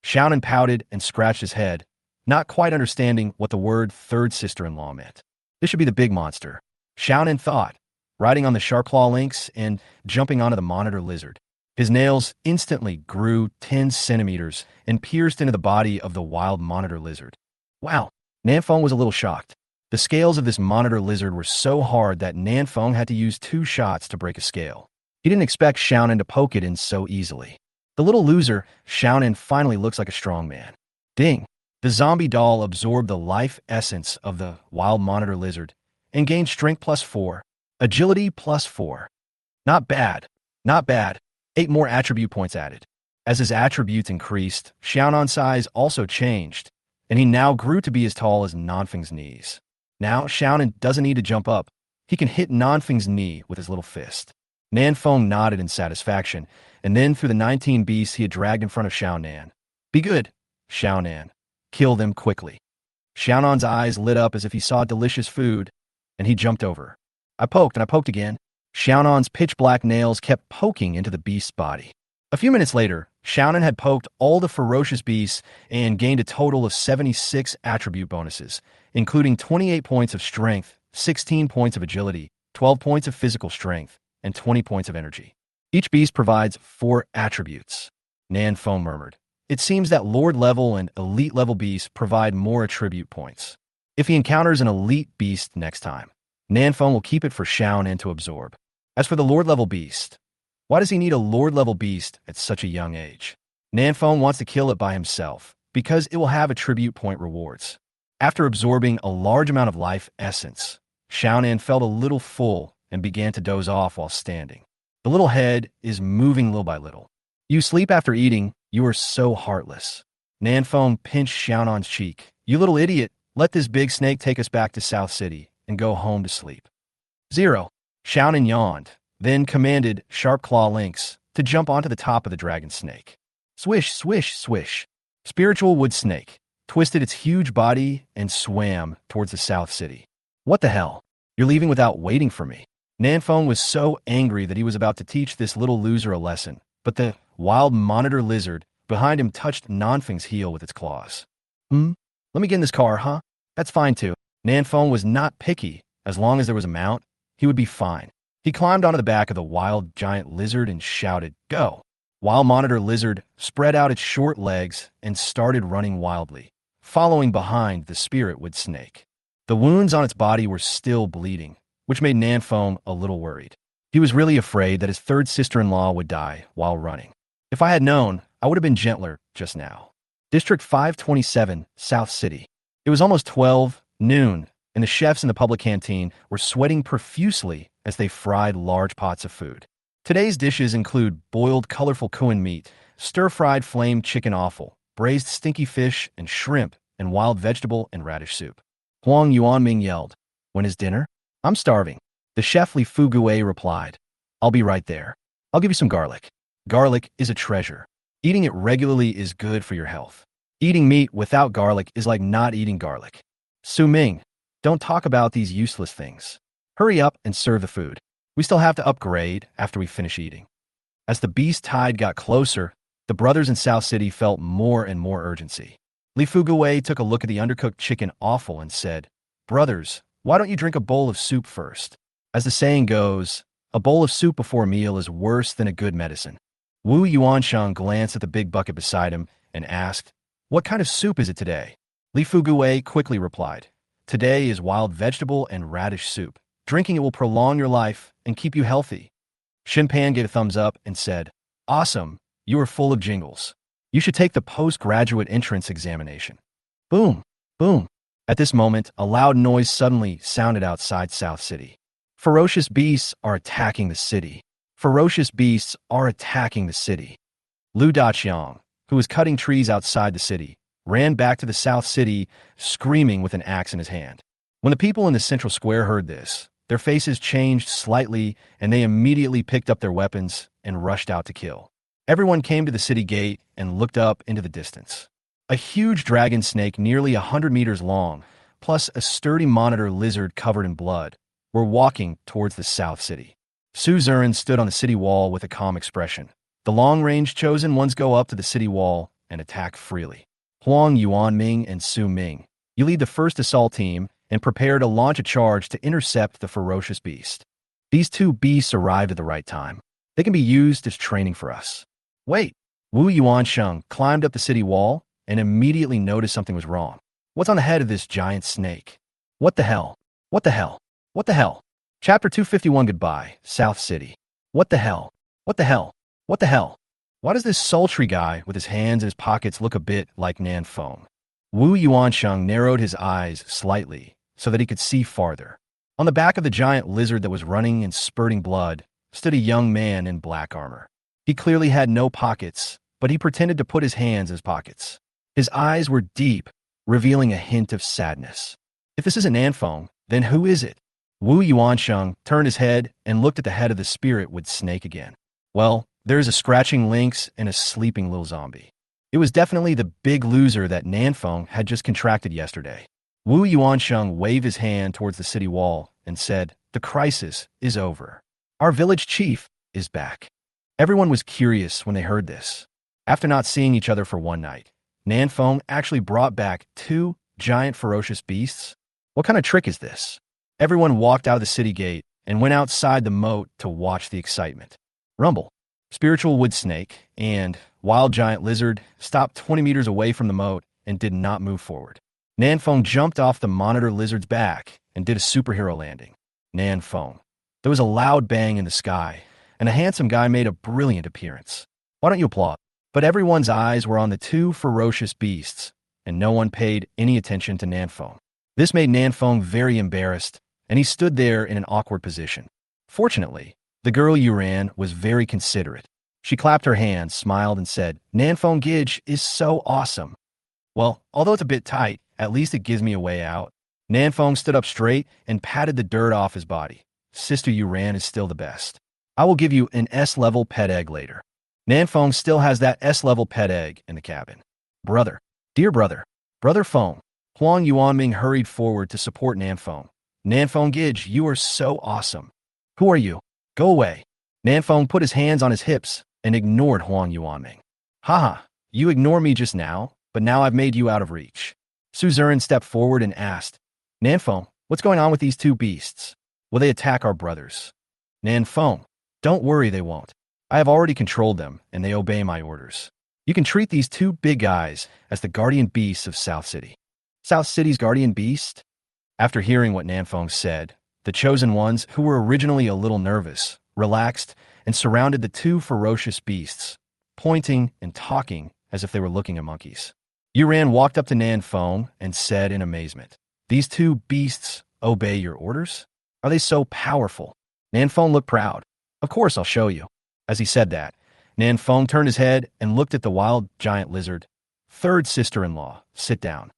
Xiaonan pouted and scratched his head, not quite understanding what the word third sister-in-law meant. This should be the big monster, Xiaonan thought, riding on the sharp claw lynx and jumping onto the monitor lizard. His nails instantly grew 10 centimeters and pierced into the body of the wild monitor lizard. Wow, Nanfeng was a little shocked. The scales of this monitor lizard were so hard that Nanfeng had to use 2 shots to break a scale. He didn't expect Xiaonan to poke it in so easily. The little loser, Xiaonan, finally looks like a strong man. Ding! The zombie doll absorbed the life essence of the wild monitor lizard and gained strength +4, agility +4. Not bad, not bad. 8 more attribute points added. As his attributes increased, Xiaonan's size also changed, and he now grew to be as tall as Nanfeng's knees. Now, Xiaonan doesn't need to jump up. He can hit Nanfeng's knee with his little fist. Nanfeng nodded in satisfaction, and then through the 19 beasts he had dragged in front of Xiaonan. Be good, Xiaonan. Kill them quickly. Xiaonan's eyes lit up as if he saw delicious food, and he jumped over. I poked and I poked again. Xiaonan's pitch-black nails kept poking into the beast's body. A few minutes later, Xiaonan had poked all the ferocious beasts and gained a total of 76 attribute bonuses, including 28 points of strength, 16 points of agility, 12 points of physical strength, and 20 points of energy. Each beast provides 4 attributes. Nanfeng murmured. It seems that Lord-level and Elite-level beasts provide more attribute points. If he encounters an Elite beast next time, Nanfeng will keep it for Xiaonan to absorb. As for the Lord-level beast, why does he need a Lord-level beast at such a young age? Nanfeng wants to kill it by himself, because it will have attribute point rewards. After absorbing a large amount of life essence, Xiaonan felt a little full and began to doze off while standing. The little head is moving little by little. You sleep after eating, you are so heartless. Nanfeng pinched Xiaonan's cheek. You little idiot, let this big snake take us back to South City and go home to sleep. 0. Xiaonan yawned, then commanded Sharp Claw Lynx to jump onto the top of the dragon snake. Swish, swish, swish. Spiritual Wood Snake twisted its huge body and swam towards the South City. What the hell? You're leaving without waiting for me. Nanfeng was so angry that he was about to teach this little loser a lesson, but the wild monitor lizard behind him touched Nanfeng's heel with its claws. Let me get in this car, huh? That's fine too. Nanfeng was not picky. As long as there was a mount, he would be fine. He climbed onto the back of the wild giant lizard and shouted, "Go!" Wild monitor lizard spread out its short legs and started running wildly, following behind the spiritwood snake. The wounds on its body were still bleeding, which made Nanfeng a little worried. He was really afraid that his third sister-in-law would die while running. If I had known, I would have been gentler just now. District 527, South City. It was almost 12 noon, and the chefs in the public canteen were sweating profusely as they fried large pots of food. Today's dishes include boiled colorful kuan meat, stir-fried flamed chicken offal, braised stinky fish and shrimp, and wild vegetable and radish soup. Huang Yuanming yelled, "When is dinner? I'm starving." The chef Li Fugue replied, "I'll be right there. I'll give you some garlic." Garlic is a treasure. Eating it regularly is good for your health. Eating meat without garlic is like not eating garlic. Su Ming, don't talk about these useless things. Hurry up and serve the food. We still have to upgrade after we finish eating. As the beast tide got closer, the brothers in South City felt more and more urgency. Li Fuguwei took a look at the undercooked chicken offal and said, "Brothers, why don't you drink a bowl of soup first?" As the saying goes, a bowl of soup before a meal is worse than a good medicine. Wu Yuansheng glanced at the big bucket beside him and asked, "What kind of soup is it today?" Li Fuguwei quickly replied, "Today is wild vegetable and radish soup. Drinking it will prolong your life and keep you healthy." Shinpan gave a thumbs up and said, "Awesome, you are full of jingles. You should take the postgraduate entrance examination." Boom, boom. At this moment, a loud noise suddenly sounded outside South City. Ferocious beasts are attacking the city. Ferocious beasts are attacking the city. Lu Daqiang, who was cutting trees outside the city, ran back to the South City, screaming with an axe in his hand. When the people in the central square heard this, their faces changed slightly, and they immediately picked up their weapons and rushed out to kill. Everyone came to the city gate and looked up into the distance. A huge dragon snake nearly 100 meters long, plus a sturdy monitor lizard covered in blood, were walking towards the South City. Su Zurin stood on the city wall with a calm expression. The long-range chosen ones go up to the city wall and attack freely. Huang Yuanming and Su Ming, you lead the first assault team and prepare to launch a charge to intercept the ferocious beast. These two beasts arrived at the right time. They can be used as training for us. Wait! Wu Yuansheng climbed up the city wall and immediately noticed something was wrong. What's on the head of this giant snake? What the hell? What the hell? What the hell? Chapter 251 Goodbye, South City. What the hell? What the hell? What the hell? Why does this sultry guy with his hands in his pockets look a bit like Nan Feng? Wu Yuansheng narrowed his eyes slightly so that he could see farther. On the back of the giant lizard that was running and spurting blood stood a young man in black armor. He clearly had no pockets, but he pretended to put his hands in his pockets. His eyes were deep, revealing a hint of sadness. If this isn't Nan Feng, then who is it? Wu Yuansheng turned his head and looked at the head of the spirit with snake again. Well, there is a scratching lynx and a sleeping little zombie. It was definitely the big loser that Nan Feng had just contracted yesterday. Wu Yuansheng waved his hand towards the city wall and said, "The crisis is over. Our village chief is back." Everyone was curious when they heard this. After not seeing each other for one night, Nan Feng actually brought back two giant ferocious beasts. What kind of trick is this? Everyone walked out of the city gate and went outside the moat to watch the excitement. Rumble, spiritual wood snake, and wild giant lizard stopped 20 meters away from the moat and did not move forward. Nan Feng jumped off the monitor lizard's back and did a superhero landing. Nan Feng. There was a loud bang in the sky, and a handsome guy made a brilliant appearance. Why don't you applaud? But everyone's eyes were on the two ferocious beasts, and no one paid any attention to Nan Feng. This made Nan Feng very embarrassed, and he stood there in an awkward position. Fortunately, the girl Yuran was very considerate. She clapped her hands, smiled, and said, "Nan Feng Gij is so awesome." Well, although it's a bit tight, at least it gives me a way out. Nan Feng stood up straight and patted the dirt off his body. "Sister Yuran is still the best. I will give you an S-level pet egg later." Nan Feng still has that S-level pet egg in the cabin. "Brother, dear brother, Brother Feng." Huang Yuanming hurried forward to support Nan Feng. "Nan Feng Gij, you are so awesome." "Who are you? Go away." Nan Feng put his hands on his hips and ignored Huang Yuanming. "Haha, you ignored me just now, but now I've made you out of reach." Su Zurin stepped forward and asked, "Nan Feng, what's going on with these two beasts? Will they attack our brothers?" "Nan Feng, don't worry, they won't. I have already controlled them, and they obey my orders. You can treat these two big guys as the guardian beasts of South City." South City's guardian beast? After hearing what Nan Feng said, the chosen ones, who were originally a little nervous, relaxed and surrounded the two ferocious beasts, pointing and talking as if they were looking at monkeys. Yuran walked up to Nan Feng and said in amazement, "These two beasts obey your orders? Are they so powerful?" Nan Feng looked proud. "Of course, I'll show you." As he said that, Nan Feng turned his head and looked at the wild giant lizard. "Third sister-in-law, sit down."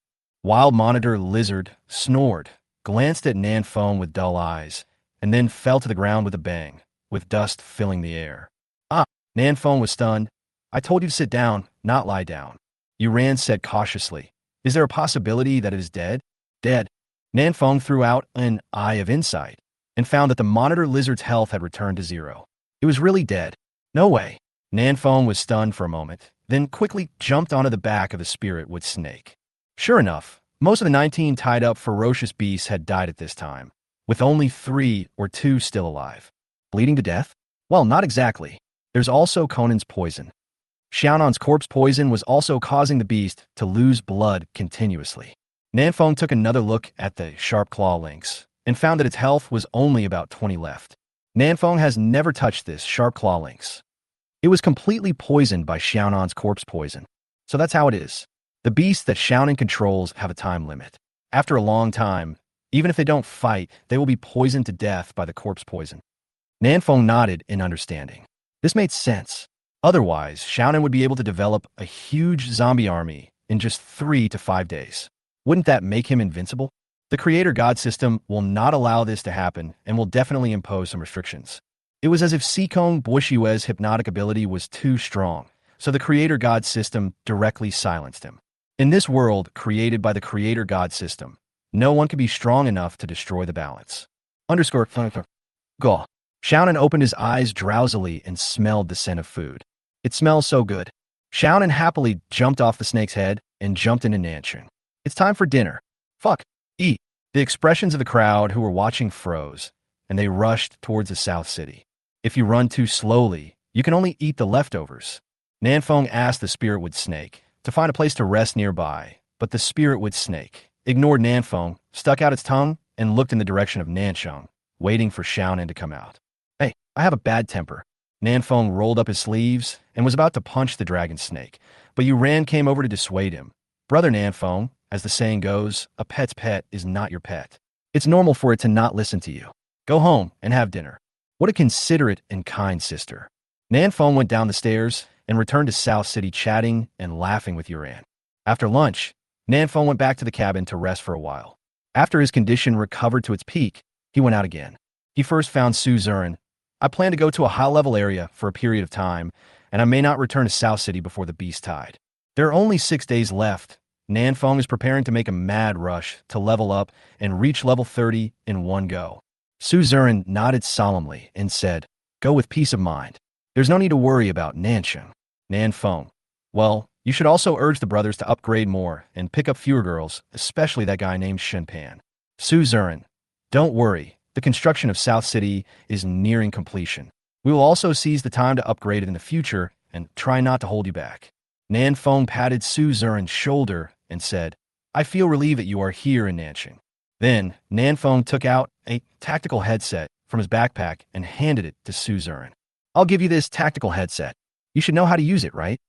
Wild monitor lizard snored, glanced at Nan Feng with dull eyes, and then fell to the ground with a bang, with dust filling the air. "Ah!" Nan Feng was stunned. "I told you to sit down, not lie down." Yuran said cautiously, "Is there a possibility that it is dead?" "Dead." Nan Feng threw out an eye of insight and found that the monitor lizard's health had returned to zero. It was really dead. No way. Nanfeng was stunned for a moment, then quickly jumped onto the back of the spirit wood snake. Sure enough, most of the 19 tied-up ferocious beasts had died at this time, with only 3 or 2 still alive. Bleeding to death? Well, not exactly. There's also Conan's poison. Xiaonan's corpse poison was also causing the beast to lose blood continuously. Nanfeng took another look at the sharp claw lynx and found that its health was only about 20 left. Nanfeng has never touched this sharp claw lynx. It was completely poisoned by Xiaonan's corpse poison. So that's how it is. The beasts that Xiaonan controls have a time limit. After a long time, even if they don't fight, they will be poisoned to death by the corpse poison. Nanfeng nodded in understanding. This made sense. Otherwise, Xiaonan would be able to develop a huge zombie army in just 3 to 5 days. Wouldn't that make him invincible? The Creator God system will not allow this to happen and will definitely impose some restrictions. It was as if Sikong Buishiwe's hypnotic ability was too strong, so the Creator God system directly silenced him. In this world created by the Creator God system, no one could be strong enough to destroy the balance. Go. Xiaonan opened his eyes drowsily and smelled the scent of food. It smells so good. Xiaonan happily jumped off the snake's head and jumped into Nanchun. It's time for dinner. Fuck. Eat. The expressions of the crowd who were watching froze, and they rushed towards the South City. If you run too slowly, you can only eat the leftovers. Nanfeng asked the spiritwood snake to find a place to rest nearby, but the spiritwood snake ignored Nanfeng, stuck out its tongue, and looked in the direction of Nancheng, waiting for Xiaonan to come out. Hey, I have a bad temper. Nanfeng rolled up his sleeves and was about to punch the dragon snake, but Yuran came over to dissuade him. Brother Nanfeng, as the saying goes, a pet's pet is not your pet. It's normal for it to not listen to you. Go home and have dinner. What a considerate and kind sister. Nanfeng went down the stairs and returned to South City chatting and laughing with Yuran. After lunch, Nanfeng went back to the cabin to rest for a while. After his condition recovered to its peak, he went out again. He first found Su Zurin. I plan to go to a high-level area for a period of time, and I may not return to South City before the beast tide. There are only 6 days left. Nanfeng is preparing to make a mad rush to level up and reach level 30 in one go. Su Zurin nodded solemnly and said, "Go with peace of mind. There's no need to worry about Nancheng." Nanfeng, well, you should also urge the brothers to upgrade more and pick up fewer girls, especially that guy named Shenpan. Su Zurin, don't worry. The construction of South City is nearing completion. We will also seize the time to upgrade it in the future and try not to hold you back. Nanfeng patted Su Zurin's shoulder and said, "I feel relieved that you are here in Nancheng." Then, Nanfeng took out a tactical headset from his backpack and handed it to Su Zurin. "I'll give you this tactical headset. You should know how to use it, right?"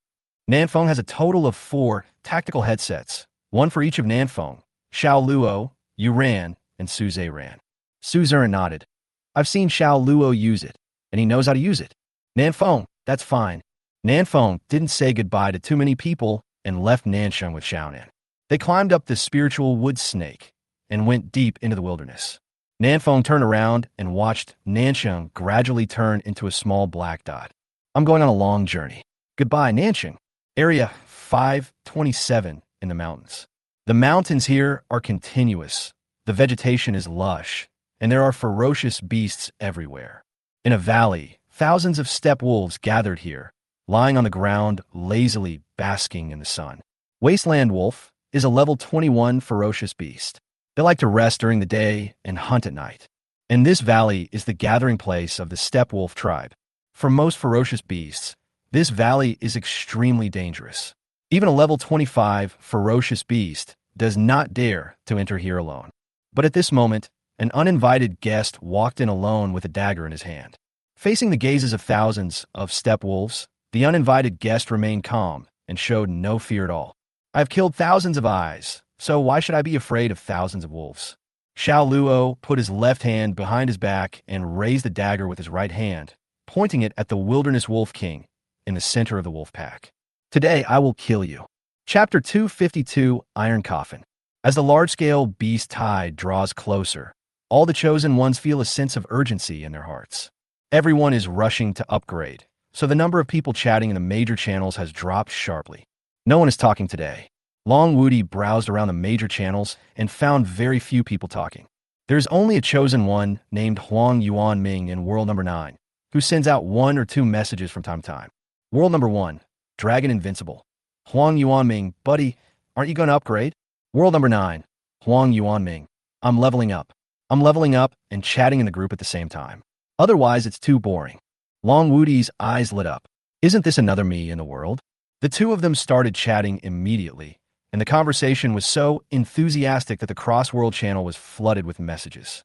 Nanfeng has a total of 4 tactical headsets, one for each of Nanfeng, Xiao Luo, Yuran, and Su Zairan. Su Zurin nodded. "I've seen Xiao Luo use it, and he knows how to use it." Nanfeng, that's fine. Nanfeng didn't say goodbye to too many people and left Nancheng with Xiaonan. They climbed up the spiritual wood snake and went deep into the wilderness. Nanfeng turned around and watched Nancheng gradually turn into a small black dot. "I'm going on a long journey. Goodbye, Nancheng." Area 527 in the mountains. The mountains here are continuous. The vegetation is lush, and there are ferocious beasts everywhere. In a valley, thousands of steppe wolves gathered here, lying on the ground, lazily basking in the sun. Wasteland wolf is a level 21 ferocious beast. They like to rest during the day and hunt at night. And this valley is the gathering place of the steppe wolf tribe. For most ferocious beasts, this valley is extremely dangerous. Even a level 25 ferocious beast does not dare to enter here alone. But at this moment, an uninvited guest walked in alone with a dagger in his hand. Facing the gazes of thousands of steppe wolves, the uninvited guest remained calm and showed no fear at all. "I have killed thousands of eyes, so why should I be afraid of thousands of wolves?" Xiao Luo put his left hand behind his back and raised the dagger with his right hand, pointing it at the wilderness wolf king in the center of the wolf pack. "Today I will kill you." Chapter 252, Iron Coffin. As the large-scale beast tide draws closer, all the chosen ones feel a sense of urgency in their hearts. Everyone is rushing to upgrade, so the number of people chatting in the major channels has dropped sharply. No one is talking today. Long Wudi browsed around the major channels and found very few people talking. There's only a chosen one named Huang Yuan Ming in world number 9. who sends out 1 or 2 messages from time to time. World number 1, Dragon Invincible. Huang Yuanming, buddy, aren't you going to upgrade? World number 9, Huang Yuanming. I'm leveling up. I'm leveling up and chatting in the group at the same time. Otherwise, it's too boring. Long Wudi's eyes lit up. Isn't this another me in the world? The two of them started chatting immediately, and the conversation was so enthusiastic that the cross-world channel was flooded with messages.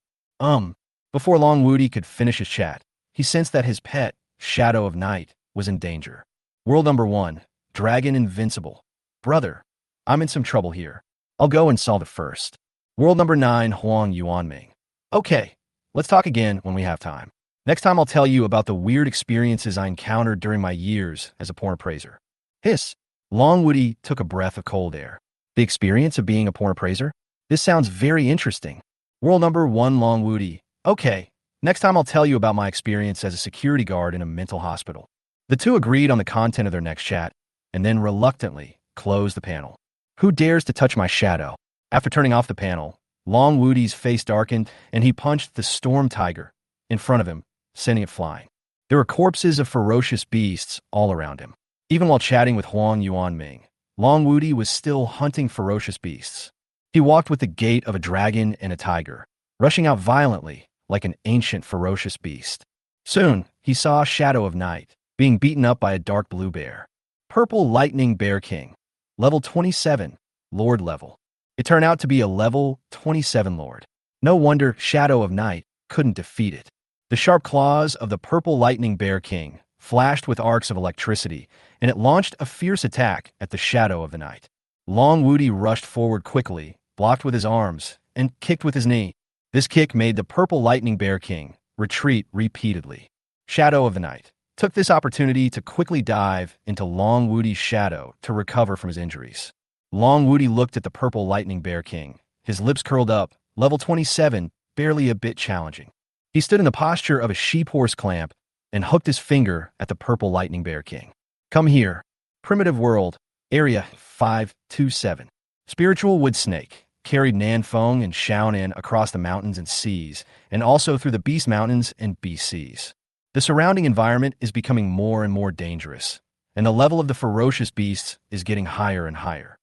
Before Long Wudi could finish his chat, he sensed that his pet, Shadow of Night, was in danger. World number 1, Dragon Invincible. Brother, I'm in some trouble here. I'll go and solve it first. World number 9, Huang Yuanming. Okay, let's talk again when we have time. Next time I'll tell you about the weird experiences I encountered during my years as a porn appraiser. Hiss. Long Wudi took a breath of cold air. The experience of being a porn appraiser? This sounds very interesting. World number 1, Long Wudi. Okay, next time I'll tell you about my experience as a security guard in a mental hospital. The two agreed on the content of their next chat, and then reluctantly closed the panel. Who dares to touch my shadow? After turning off the panel, Long Wudi's face darkened, and he punched the storm tiger in front of him, sending it flying. There were corpses of ferocious beasts all around him. Even while chatting with Huang Yuanming, Long Wudi was still hunting ferocious beasts. He walked with the gait of a dragon and a tiger, rushing out violently like an ancient ferocious beast. Soon, he saw Shadow of Night being beaten up by a dark blue bear. Purple Lightning Bear King, level 27, Lord level. It turned out to be a level 27 Lord. No wonder Shadow of Night couldn't defeat it. The sharp claws of the Purple Lightning Bear King flashed with arcs of electricity, and it launched a fierce attack at the Shadow of the Night. Long Wudi rushed forward quickly, blocked with his arms, and kicked with his knee. This kick made the Purple Lightning Bear King retreat repeatedly. Shadow of the Night took this opportunity to quickly dive into Long Wudi's shadow to recover from his injuries. Long Wudi looked at the Purple Lightning Bear King, his lips curled up, level 27, barely a bit challenging. He stood in the posture of a sheep-horse clamp and hooked his finger at the Purple Lightning Bear King. Come here. Primitive World, Area 527. Spiritual Wood Snake carried Nanfeng and Shaonin across the mountains and seas, and also through the Beast Mountains and Beast Seas. The surrounding environment is becoming more and more dangerous, and the level of the ferocious beasts is getting higher and higher.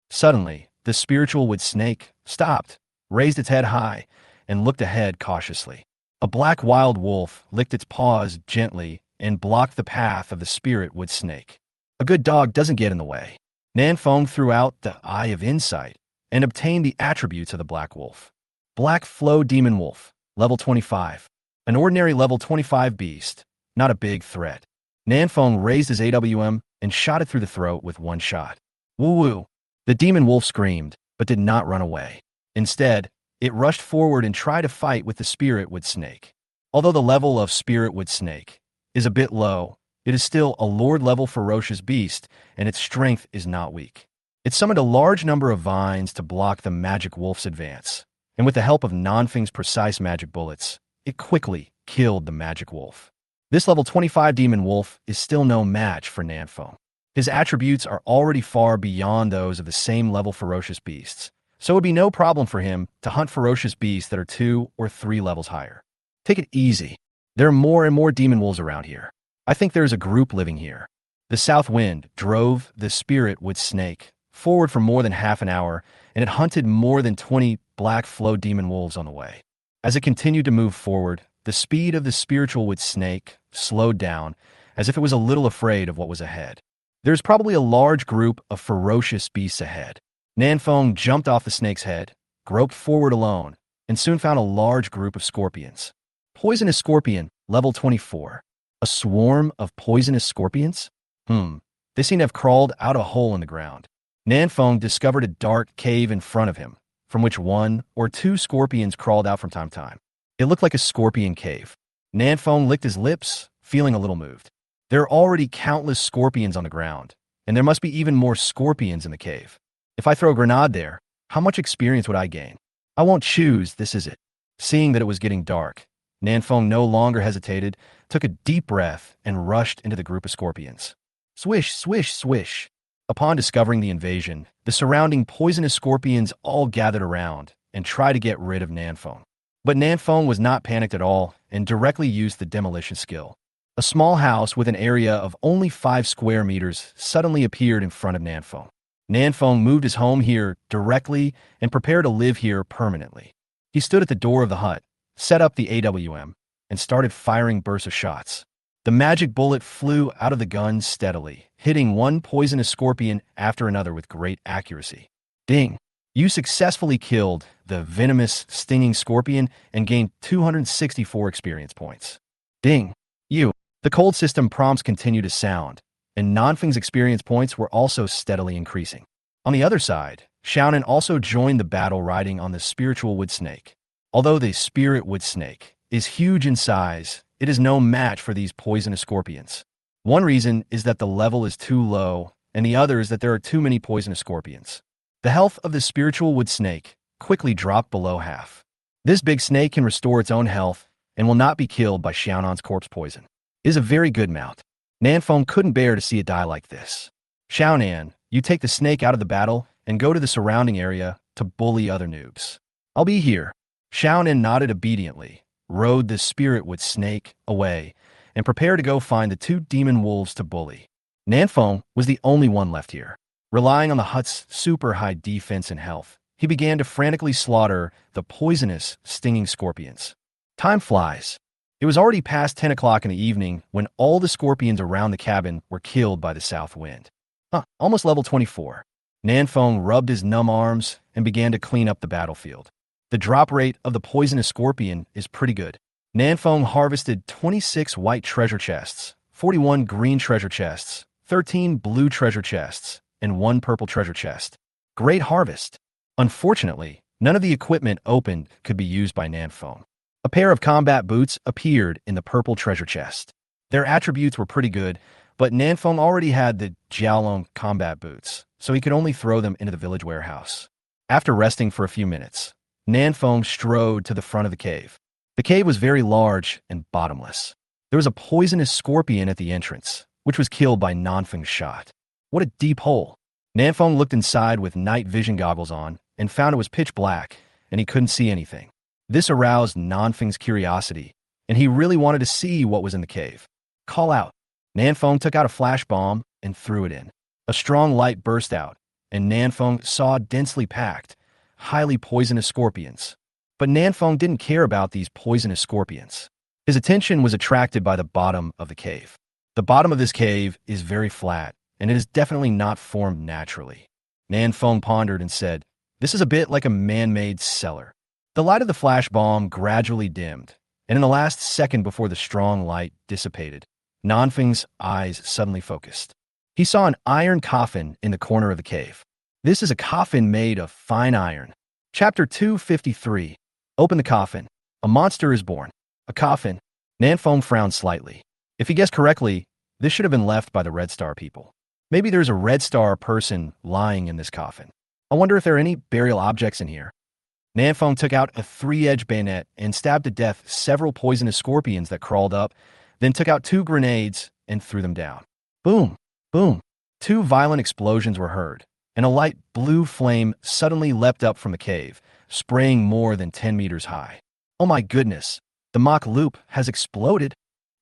Suddenly, the Spiritual Wood Snake stopped, raised its head high, and looked ahead cautiously. A black wild wolf licked its paws gently and blocked the path of the Spirit Wood Snake. A good dog doesn't get in the way. Nanfeng threw out the Eye of Insight and obtained the attributes of the black wolf. Black Flow Demon Wolf, level 25. An ordinary level 25 beast, not a big threat. Nanfeng raised his AWM and shot it through the throat with one shot. Woo-woo! The demon wolf screamed, but did not run away. Instead, it rushed forward and tried to fight with the Spirit Wood Snake. Although the level of Spirit Wood Snake is a bit low, it is still a Lord-level ferocious beast, and its strength is not weak. It summoned a large number of vines to block the magic wolf's advance, and with the help of Nanfeng's precise magic bullets, it quickly killed the magic wolf. This level 25 demon wolf is still no match for Nanfeng. His attributes are already far beyond those of the same level ferocious beasts, so it would be no problem for him to hunt ferocious beasts that are 2 or 3 levels higher. Take it easy. There are more and more demon wolves around here. I think there is a group living here. The south wind drove the Spirit Wood Snake forward for more than half an hour, and it hunted more than 20 black flow demon wolves on the way. As it continued to move forward, the speed of the Spiritual Wood Snake slowed down, as if it was a little afraid of what was ahead. There's probably a large group of ferocious beasts ahead. Nanfeng jumped off the snake's head, groped forward alone, and soon found a large group of scorpions. Poisonous Scorpion, level 24. A swarm of poisonous scorpions? They seem to have crawled out a hole in the ground. Nanfeng discovered a dark cave in front of him, from which 1 or 2 scorpions crawled out from time to time. It looked like a scorpion cave. Nanfeng licked his lips, feeling a little moved. There are already countless scorpions on the ground, and there must be even more scorpions in the cave. If I throw a grenade there, how much experience would I gain? I won't choose, this is it. Seeing that it was getting dark, Nanfeng no longer hesitated, took a deep breath, and rushed into the group of scorpions. Swish, swish, swish. Upon discovering the invasion, the surrounding poisonous scorpions all gathered around and tried to get rid of Nanfeng. But Nanfeng was not panicked at all and directly used the demolition skill. A small house with an area of only 5 square meters suddenly appeared in front of Nanfeng. Nanfeng moved his home here directly and prepared to live here permanently. He stood at the door of the hut, set up the AWM, and started firing bursts of shots. The magic bullet flew out of the gun steadily, hitting one poisonous scorpion after another with great accuracy. Ding! You successfully killed the venomous, stinging scorpion and gained 264 experience points. Ding! The cold system prompts continue to sound, and Nanfeng's experience points were also steadily increasing. On the other side, Xiaonan also joined the battle riding on the spiritual wood snake. Although the spirit wood snake is huge in size, it is no match for these poisonous scorpions. One reason is that the level is too low, and the other is that there are too many poisonous scorpions. The health of the spiritual wood snake quickly dropped below half. This big snake can restore its own health and will not be killed by Xiaonan's corpse poison. It is a very good mount. Nanfeng couldn't bear to see it die like this. Xiaonan, you take the snake out of the battle and go to the surrounding area to bully other noobs. I'll be here. Xiaonan nodded obediently, rode the spirit wood snake away, and prepared to go find the 2 demon wolves to bully. Nanfeng was the only one left here. Relying on the hut's super high defense and health, he began to frantically slaughter the poisonous, stinging scorpions. Time flies. It was already past 10 o'clock in the evening when all the scorpions around the cabin were killed by the south wind. Almost level 24. Nanfeng rubbed his numb arms and began to clean up the battlefield. The drop rate of the poisonous scorpion is pretty good. Nanfeng harvested 26 white treasure chests, 41 green treasure chests, 13 blue treasure chests, and 1 purple treasure chest. Great harvest. Unfortunately, none of the equipment opened could be used by Nanfeng. A pair of combat boots appeared in the purple treasure chest. Their attributes were pretty good, but Nanfeng already had the Jiaolong combat boots, so he could only throw them into the village warehouse. After resting for a few minutes, Nanfeng strode to the front of the cave. The cave was very large and bottomless. There was a poisonous scorpion at the entrance, which was killed by Nanfeng's shot. What a deep hole. Nanfeng looked inside with night vision goggles on and found it was pitch black, and he couldn't see anything. This aroused Nanfeng's curiosity, and he really wanted to see what was in the cave. Call out. Nanfeng took out a flash bomb and threw it in. A strong light burst out, and Nanfeng saw densely packed, highly poisonous scorpions. But Nanfeng didn't care about these poisonous scorpions. His attention was attracted by the bottom of the cave. The bottom of this cave is very flat, and it is definitely not formed naturally. Nanfeng pondered and said, "This is a bit like a man-made cellar." The light of the flash bomb gradually dimmed, and in the last second before the strong light dissipated, Nanfeng's eyes suddenly focused. He saw an iron coffin in the corner of the cave. This is a coffin made of fine iron. Chapter 253. Open the coffin. A monster is born. A coffin. Nanfeng frowned slightly. If he guessed correctly, this should have been left by the Red Star people. Maybe there's a Red Star person lying in this coffin. I wonder if there are any burial objects in here. Nanfeng took out a 3-edged bayonet and stabbed to death several poisonous scorpions that crawled up, then took out 2 grenades and threw them down. Boom! Boom! 2 violent explosions were heard, and a light blue flame suddenly leapt up from the cave, spraying more than 10 meters high. Oh my goodness! The mock loop has exploded!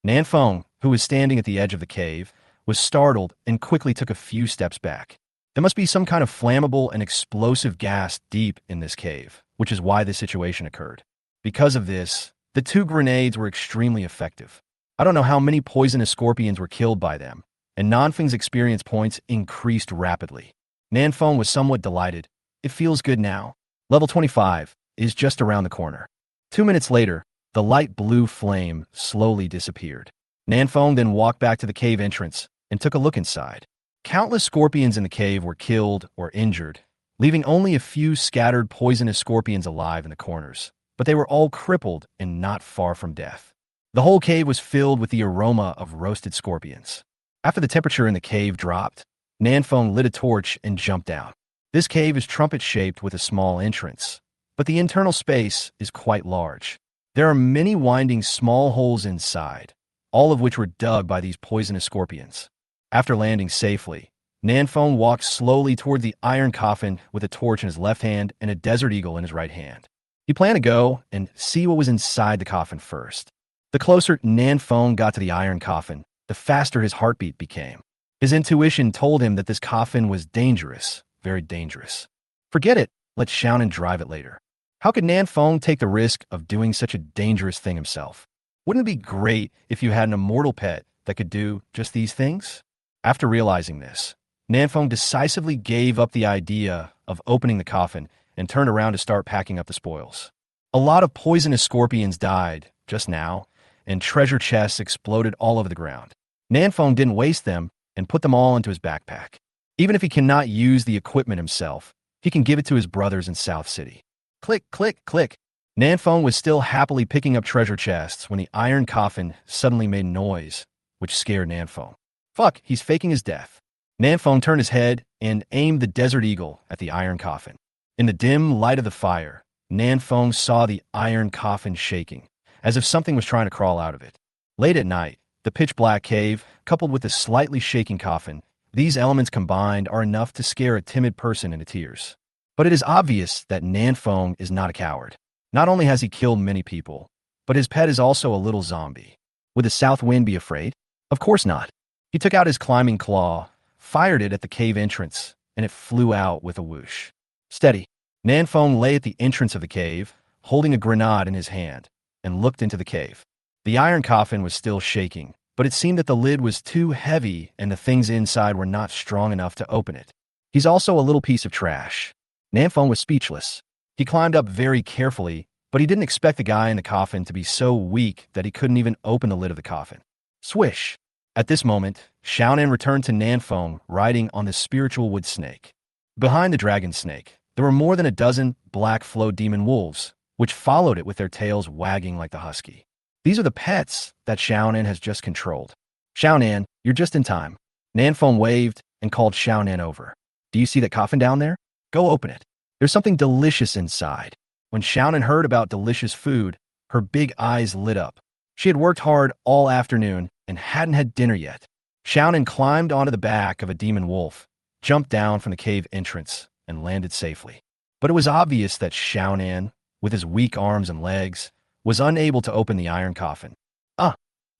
Nanfeng, who was standing at the edge of the cave, was startled and quickly took a few steps back. There must be some kind of flammable and explosive gas deep in this cave, which is why this situation occurred. Because of this, the 2 grenades were extremely effective. I don't know how many poisonous scorpions were killed by them, and Nanfeng's experience points increased rapidly. Nanfeng was somewhat delighted. It feels good now. Level 25 is just around the corner. 2 minutes later, the light blue flame slowly disappeared. Nanfeng then walked back to the cave entrance and took a look inside. Countless scorpions in the cave were killed or injured, leaving only a few scattered poisonous scorpions alive in the corners, but they were all crippled and not far from death. The whole cave was filled with the aroma of roasted scorpions. After the temperature in the cave dropped, Nanfeng lit a torch and jumped out. This cave is trumpet-shaped with a small entrance, but the internal space is quite large. There are many winding small holes inside, all of which were dug by these poisonous scorpions. After landing safely, Nanfeng walked slowly toward the iron coffin with a torch in his left hand and a desert eagle in his right hand. He planned to go and see what was inside the coffin first. The closer Nan Feng got to the iron coffin, the faster his heartbeat became. His intuition told him that this coffin was dangerous, very dangerous. Forget it, let Xiaonan drive it later. How could Nan Feng take the risk of doing such a dangerous thing himself? Wouldn't it be great if you had an immortal pet that could do just these things? After realizing this, Nan Feng decisively gave up the idea of opening the coffin and turned around to start packing up the spoils. A lot of poisonous scorpions died just now, and treasure chests exploded all over the ground. Nan Feng didn't waste them and put them all into his backpack. Even if he cannot use the equipment himself, he can give it to his brothers in South City. Click, click, click. Nan Feng was still happily picking up treasure chests when the iron coffin suddenly made a noise, which scared Nan Feng. Fuck, he's faking his death. Nan Feng turned his head and aimed the Desert Eagle at the iron coffin. In the dim light of the fire, Nan Feng saw the iron coffin shaking, as if something was trying to crawl out of it. Late at night, the pitch-black cave, coupled with the slightly shaking coffin, these elements combined are enough to scare a timid person into tears. But it is obvious that Nan Feng is not a coward. Not only has he killed many people, but his pet is also a little zombie. Would the south wind be afraid? Of course not. He took out his climbing claw, fired it at the cave entrance, and it flew out with a whoosh. Steady. Nan Feng lay at the entrance of the cave, holding a grenade in his hand, and looked into the cave. The iron coffin was still shaking, but it seemed that the lid was too heavy and the things inside were not strong enough to open it. He's also a little piece of trash. Nan Feng was speechless. He climbed up very carefully, but he didn't expect the guy in the coffin to be so weak that he couldn't even open the lid of the coffin. Swish! At this moment, Xiaonan returned to Nan Feng riding on the spiritual wood snake. Behind the dragon snake, there were more than a dozen black flow demon wolves, which followed it with their tails wagging like the husky. These are the pets that Xiaonan has just controlled. Xiaonan, you're just in time. Nan Feng waved and called Xiaonan over. Do you see that coffin down there? Go open it. There's something delicious inside. When Xiaonan heard about delicious food, her big eyes lit up. She had worked hard all afternoon and hadn't had dinner yet. Xiaonan climbed onto the back of a demon wolf, jumped down from the cave entrance, and landed safely. But it was obvious that Xiaonan, with his weak arms and legs, was unable to open the iron coffin.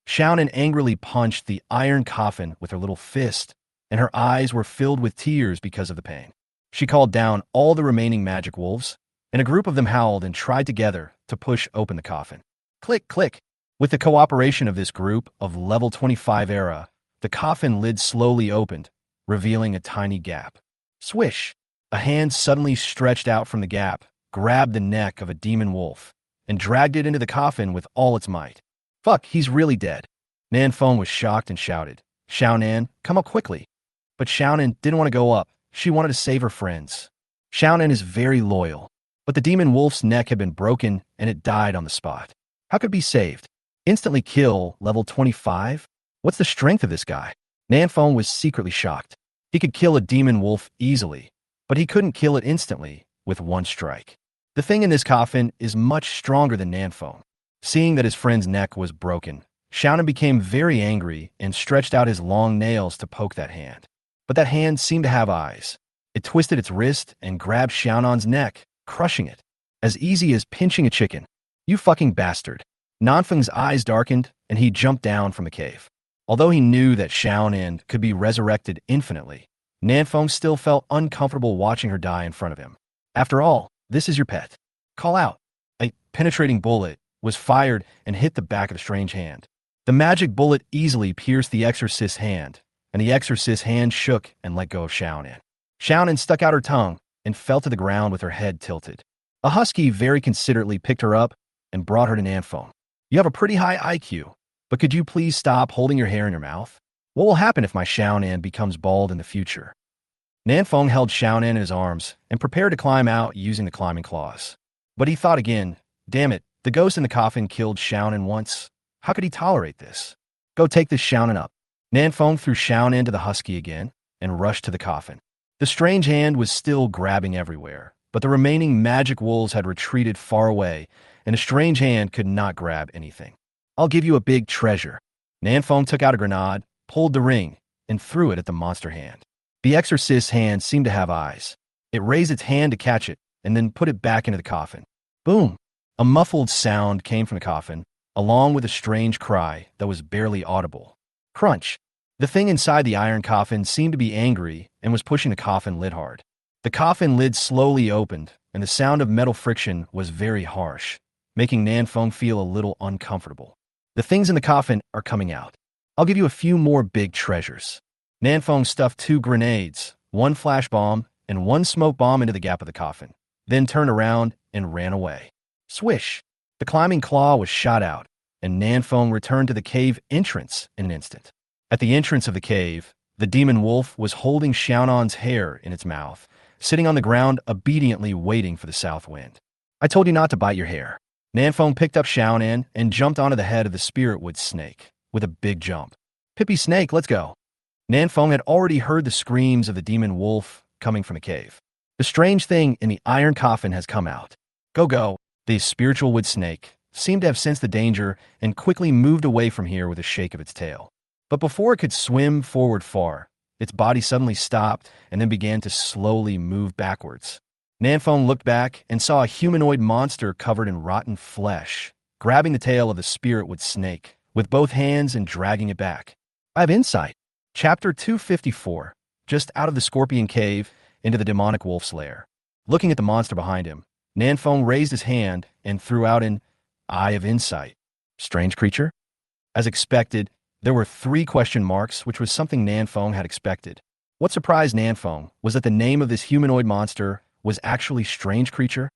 Xiaonan angrily punched the iron coffin with her little fist, and her eyes were filled with tears because of the pain. She called down all the remaining magic wolves, and a group of them howled and tried together to push open the coffin. Click, click. With the cooperation of this group of level 25 era, the coffin lid slowly opened, revealing a tiny gap. Swish! A hand suddenly stretched out from the gap, grabbed the neck of a demon wolf, and dragged it into the coffin with all its might. Fuck, he's really dead. Nan Feng was shocked and shouted, Xiaonan, come up quickly. But Xiaonan didn't want to go up. She wanted to save her friends. Xiaonan is very loyal, but the demon wolf's neck had been broken and it died on the spot. How could it be saved? Instantly kill level 25? What's the strength of this guy? Nan Feng was secretly shocked. He could kill a demon wolf easily, but he couldn't kill it instantly with one strike. The thing in this coffin is much stronger than Nan Feng. Seeing that his friend's neck was broken, Xiaonan became very angry and stretched out his long nails to poke that hand. But that hand seemed to have eyes. It twisted its wrist and grabbed Xiaonan's neck, crushing it. As easy as pinching a chicken. You fucking bastard. Nanfeng's eyes darkened and he jumped down from the cave. Although he knew that Xiaonan could be resurrected infinitely, Nanfeng still felt uncomfortable watching her die in front of him. After all, this is your pet. Call out. A penetrating bullet was fired and hit the back of the strange hand. The magic bullet easily pierced the exorcist's hand, and the exorcist's hand shook and let go of Xiaonan. Xiaonan stuck out her tongue and fell to the ground with her head tilted. A husky very considerately picked her up and brought her to Nanfeng. You have a pretty high IQ, but could you please stop holding your hair in your mouth? What will happen if my Xiaonan becomes bald in the future? Nanfeng held Xiaonan in his arms and prepared to climb out using the climbing claws. But he thought again, damn it, the ghost in the coffin killed Xiaonan once. How could he tolerate this? Go take this Xiaonan up. Nanfeng threw Xiaonan to the husky again and rushed to the coffin. The strange hand was still grabbing everywhere, but the remaining magic wolves had retreated far away, and the strange hand could not grab anything. I'll give you a big treasure. Nanfeng took out a grenade, pulled the ring, and threw it at the monster hand. The exorcist's hand seemed to have eyes. It raised its hand to catch it, and then put it back into the coffin. Boom! A muffled sound came from the coffin, along with a strange cry that was barely audible. Crunch! The thing inside the iron coffin seemed to be angry and was pushing the coffin lid hard. The coffin lid slowly opened, and the sound of metal friction was very harsh, making Nanfeng feel a little uncomfortable. The things in the coffin are coming out. I'll give you a few more big treasures. Nanfeng stuffed 2 grenades, 1 flash bomb, and 1 smoke bomb into the gap of the coffin, then turned around and ran away. Swish! The climbing claw was shot out, and Nanfeng returned to the cave entrance in an instant. At the entrance of the cave, the demon wolf was holding Xiaonan's hair in its mouth, sitting on the ground obediently waiting for the south wind. I told you not to bite your hair. Nanfeng picked up Xiaonan and jumped onto the head of the spirit wood snake with a big jump. Pippy snake, let's go. Nanfeng had already heard the screams of the demon wolf coming from the cave. The strange thing in the iron coffin has come out. Go, go. The spiritual wood snake seemed to have sensed the danger and quickly moved away from here with a shake of its tail. But before it could swim forward far, its body suddenly stopped and then began to slowly move backwards. Nanfeng looked back and saw a humanoid monster covered in rotten flesh, grabbing the tail of the spirit wood snake with both hands and dragging it back. I have insight. Chapter 254, just out of the scorpion cave into the demonic wolf's lair. Looking at the monster behind him, Nanfeng raised his hand and threw out an Eye of Insight. Strange creature? As expected, there were 3 question marks, which was something Nanfeng had expected. What surprised Nanfeng was that the name of this humanoid monster was actually Strange Creature.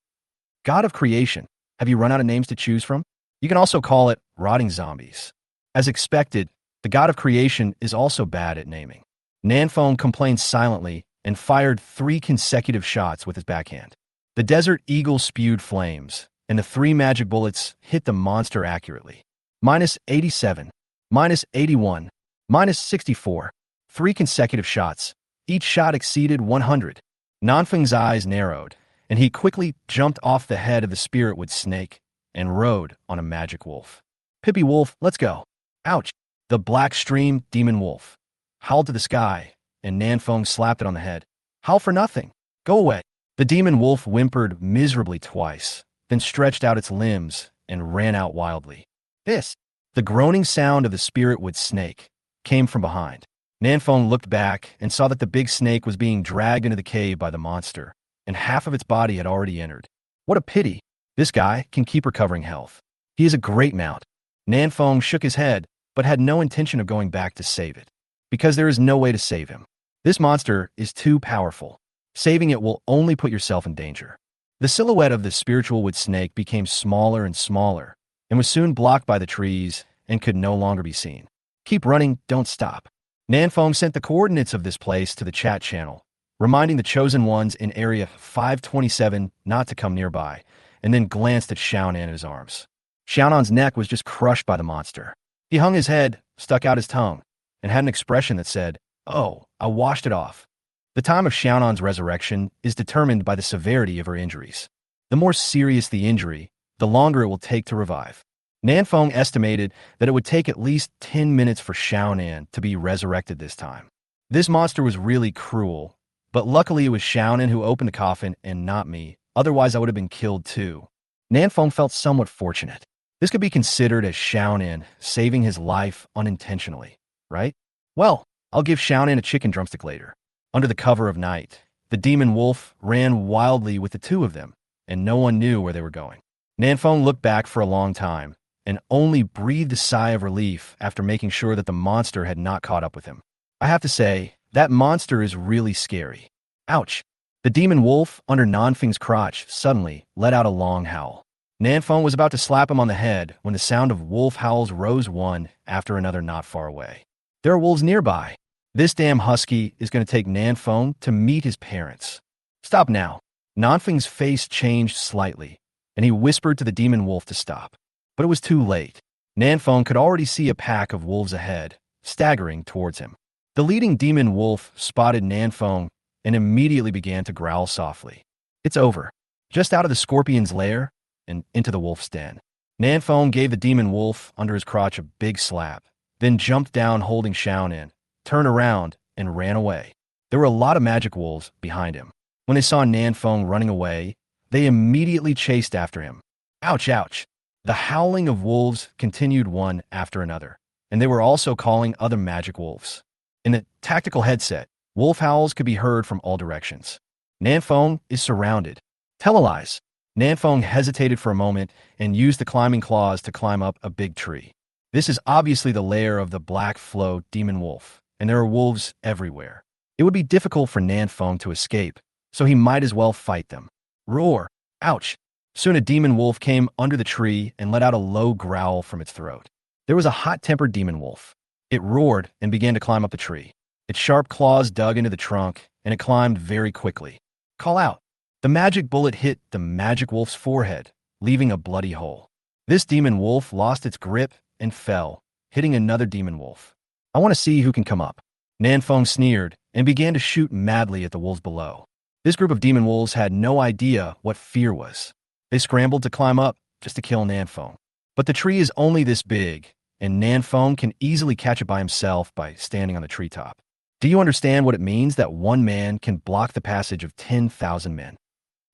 God of Creation. Have you run out of names to choose from? You can also call it Rotting Zombies. As expected, the God of Creation is also bad at naming. Nanfeng complained silently and fired 3 consecutive shots with his backhand. The Desert Eagle spewed flames, and the 3 magic bullets hit the monster accurately. -87, -81, -64. 3 consecutive shots. Each shot exceeded 100. Nanfeng's eyes narrowed, and he quickly jumped off the head of the spirit wood snake and rode on a magic wolf. Pippy wolf, let's go. Ouch! The black stream demon wolf howled to the sky, and Nanfeng slapped it on the head. Howl for nothing. Go away. The demon wolf whimpered miserably twice, then stretched out its limbs and ran out wildly. The groaning sound of the spirit wood snake came from behind. Nanfeng looked back and saw that the big snake was being dragged into the cave by the monster, and half of its body had already entered. What a pity. This guy can keep recovering health. He is a great mount. Nanfeng shook his head, but had no intention of going back to save it, because there is no way to save him. This monster is too powerful. Saving it will only put yourself in danger. The silhouette of the spiritual wood snake became smaller and smaller, and was soon blocked by the trees and could no longer be seen. Keep running, don't stop. Nanfeng sent the coordinates of this place to the chat channel, reminding the chosen ones in Area 527 not to come nearby, and then glanced at Xiaonan in his arms. Xiaonan's neck was just crushed by the monster. He hung his head, stuck out his tongue, and had an expression that said, "Oh, I washed it off." The time of Xiaonan's resurrection is determined by the severity of her injuries. The more serious the injury, the longer it will take to revive. Nanfeng estimated that it would take at least 10 minutes for Xiaonan to be resurrected this time. This monster was really cruel, but luckily it was Xiaonan who opened the coffin and not me, otherwise I would have been killed too. Nanfeng felt somewhat fortunate. This could be considered as Xiaonan saving his life unintentionally, right? Well, I'll give Xiaonan a chicken drumstick later. Under the cover of night, the demon wolf ran wildly with the 2 of them, and no one knew where they were going. Nanfeng looked back for a long time, and only breathed a sigh of relief after making sure that the monster had not caught up with him. I have to say, that monster is really scary. Ouch! The demon wolf under Nanfeng's crotch suddenly let out a long howl. Nanfeng was about to slap him on the head when the sound of wolf howls rose one after another not far away. There are wolves nearby. This damn husky is going to take Nanfeng to meet his parents. Stop now. Nanfeng's face changed slightly, and he whispered to the demon wolf to stop. But it was too late. Nanfeng could already see a pack of wolves ahead, staggering towards him. The leading demon wolf spotted Nanfeng and immediately began to growl softly. It's over. Just out of the scorpion's lair and into the wolf's den. Nanfeng gave the demon wolf under his crotch a big slap, then jumped down holding Xiaonan, turned around, and ran away. There were a lot of magic wolves behind him. When they saw Nanfeng running away, They immediately chased after him. Ouch, ouch. The howling of wolves continued one after another, and they were also calling other magic wolves. In the tactical headset, wolf howls could be heard from all directions. Nanfeng is surrounded. Tell lies. Nanfeng hesitated for a moment and used the climbing claws to climb up a big tree. This is obviously the lair of the Black Flow demon wolf, and there are wolves everywhere. It would be difficult for Nanfeng to escape, so he might as well fight them. Roar! Ouch! Soon a demon wolf came under the tree and let out a low growl from its throat. There was a hot-tempered demon wolf. It roared and began to climb up the tree. Its sharp claws dug into the trunk, and it climbed very quickly. Call out! The magic bullet hit the magic wolf's forehead, leaving a bloody hole. This demon wolf lost its grip and fell, hitting another demon wolf. I want to see who can come up. Nanfeng sneered and began to shoot madly at the wolves below. This group of demon wolves had no idea what fear was. They scrambled to climb up just to kill Nanfeng. But the tree is only this big, and Nanfeng can easily catch it by himself by standing on the treetop. Do you understand what it means that one man can block the passage of 10,000 men?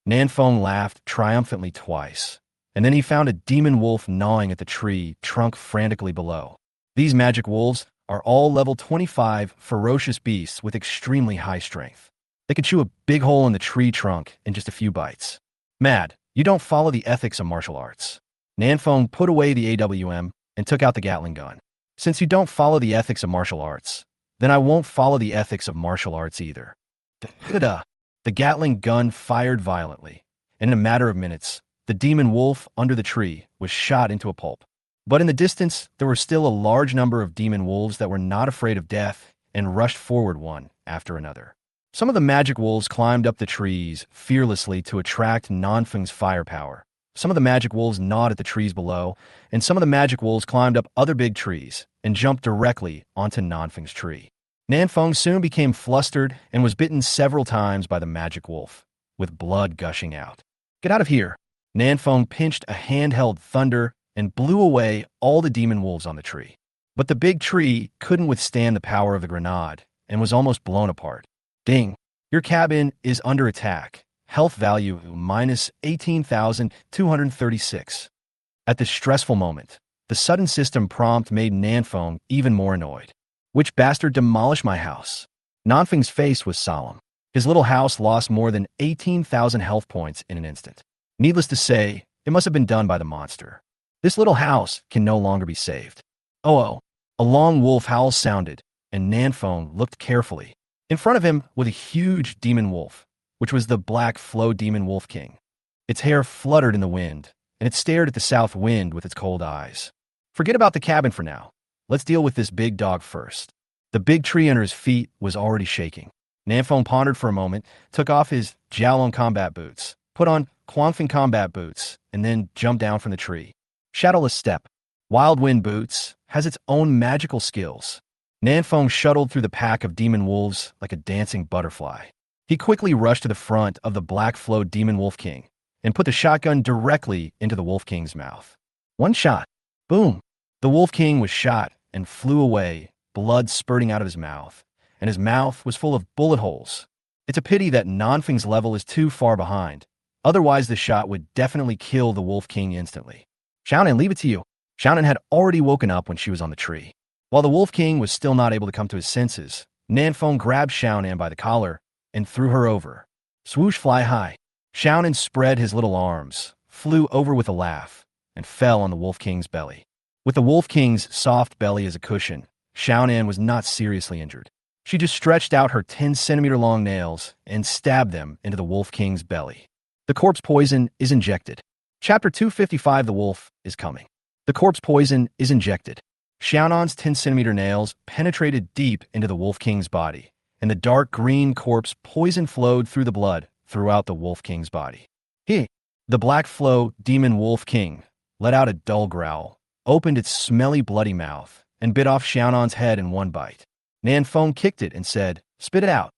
Nanfeng laughed triumphantly twice, and then he found a demon wolf gnawing at the tree trunk frantically below. These magic wolves are all level 25 ferocious beasts with extremely high strength. They could chew a big hole in the tree trunk in just a few bites. Mad, you don't follow the ethics of martial arts. Nanfeng put away the AWM and took out the Gatling gun. Since you don't follow the ethics of martial arts, then I won't follow the ethics of martial arts either. The Gatling gun fired violently, and in a matter of minutes, the demon wolf under the tree was shot into a pulp. But in the distance, there were still a large number of demon wolves that were not afraid of death and rushed forward one after another. Some of the magic wolves climbed up the trees fearlessly to attract Nanfeng's firepower. Some of the magic wolves gnawed at the trees below, and some of the magic wolves climbed up other big trees and jumped directly onto Nanfeng's tree. Nanfeng soon became flustered and was bitten several times by the magic wolf, with blood gushing out. Get out of here! Nanfeng pinched a handheld thunder and blew away all the demon wolves on the tree. But the big tree couldn't withstand the power of the grenade and was almost blown apart. Ding! Your cabin is under attack. Health value minus 18,236. At this stressful moment, the sudden system prompt made Nanfeng even more annoyed. Which bastard demolished my house? Nanfeng's face was solemn. His little house lost more than 18,000 health points in an instant. Needless to say, it must have been done by the monster. This little house can no longer be saved. Oh, a long wolf howl sounded, and Nanfeng looked carefully. In front of him was a huge demon wolf, which was the Black Flow demon wolf king. Its hair fluttered in the wind, and it stared at the south wind with its cold eyes. Forget about the cabin for now. Let's deal with this big dog first. The big tree under his feet was already shaking. Nanfeng pondered for a moment, took off his Jiaolong combat boots, put on Quanfeng combat boots, and then jumped down from the tree. Shadowless Step. Wild Wind Boots has its own magical skills. Nanfeng shuttled through the pack of demon wolves like a dancing butterfly. He quickly rushed to the front of the Black Flow demon wolf king and put the shotgun directly into the wolf king's mouth. One shot. Boom. The wolf king was shot and flew away, blood spurting out of his mouth, and his mouth was full of bullet holes. It's a pity that Nanfeng's level is too far behind. Otherwise, the shot would definitely kill the wolf king instantly. Xiaonan, leave it to you. Xiaonan had already woken up when she was on the tree. While the wolf king was still not able to come to his senses, Nanfeng grabbed Xiaonan by the collar and threw her over. Swoosh, fly high. Xiaonan spread his little arms, flew over with a laugh, and fell on the wolf king's belly. With the wolf king's soft belly as a cushion, Xiaonan was not seriously injured. She just stretched out her 10-centimeter-long nails and stabbed them into the wolf king's belly. The corpse poison is injected. Chapter 255, The Wolf is Coming. The corpse poison is injected. Xiaonan's 10-centimeter nails penetrated deep into the wolf king's body, and the dark green corpse poison flowed through the blood throughout the wolf king's body. The Black Flow demon wolf king let out a dull growl, opened its smelly bloody mouth, and bit off Xiaonan's head in one bite. Nanfeng kicked it and said, "Spit it out."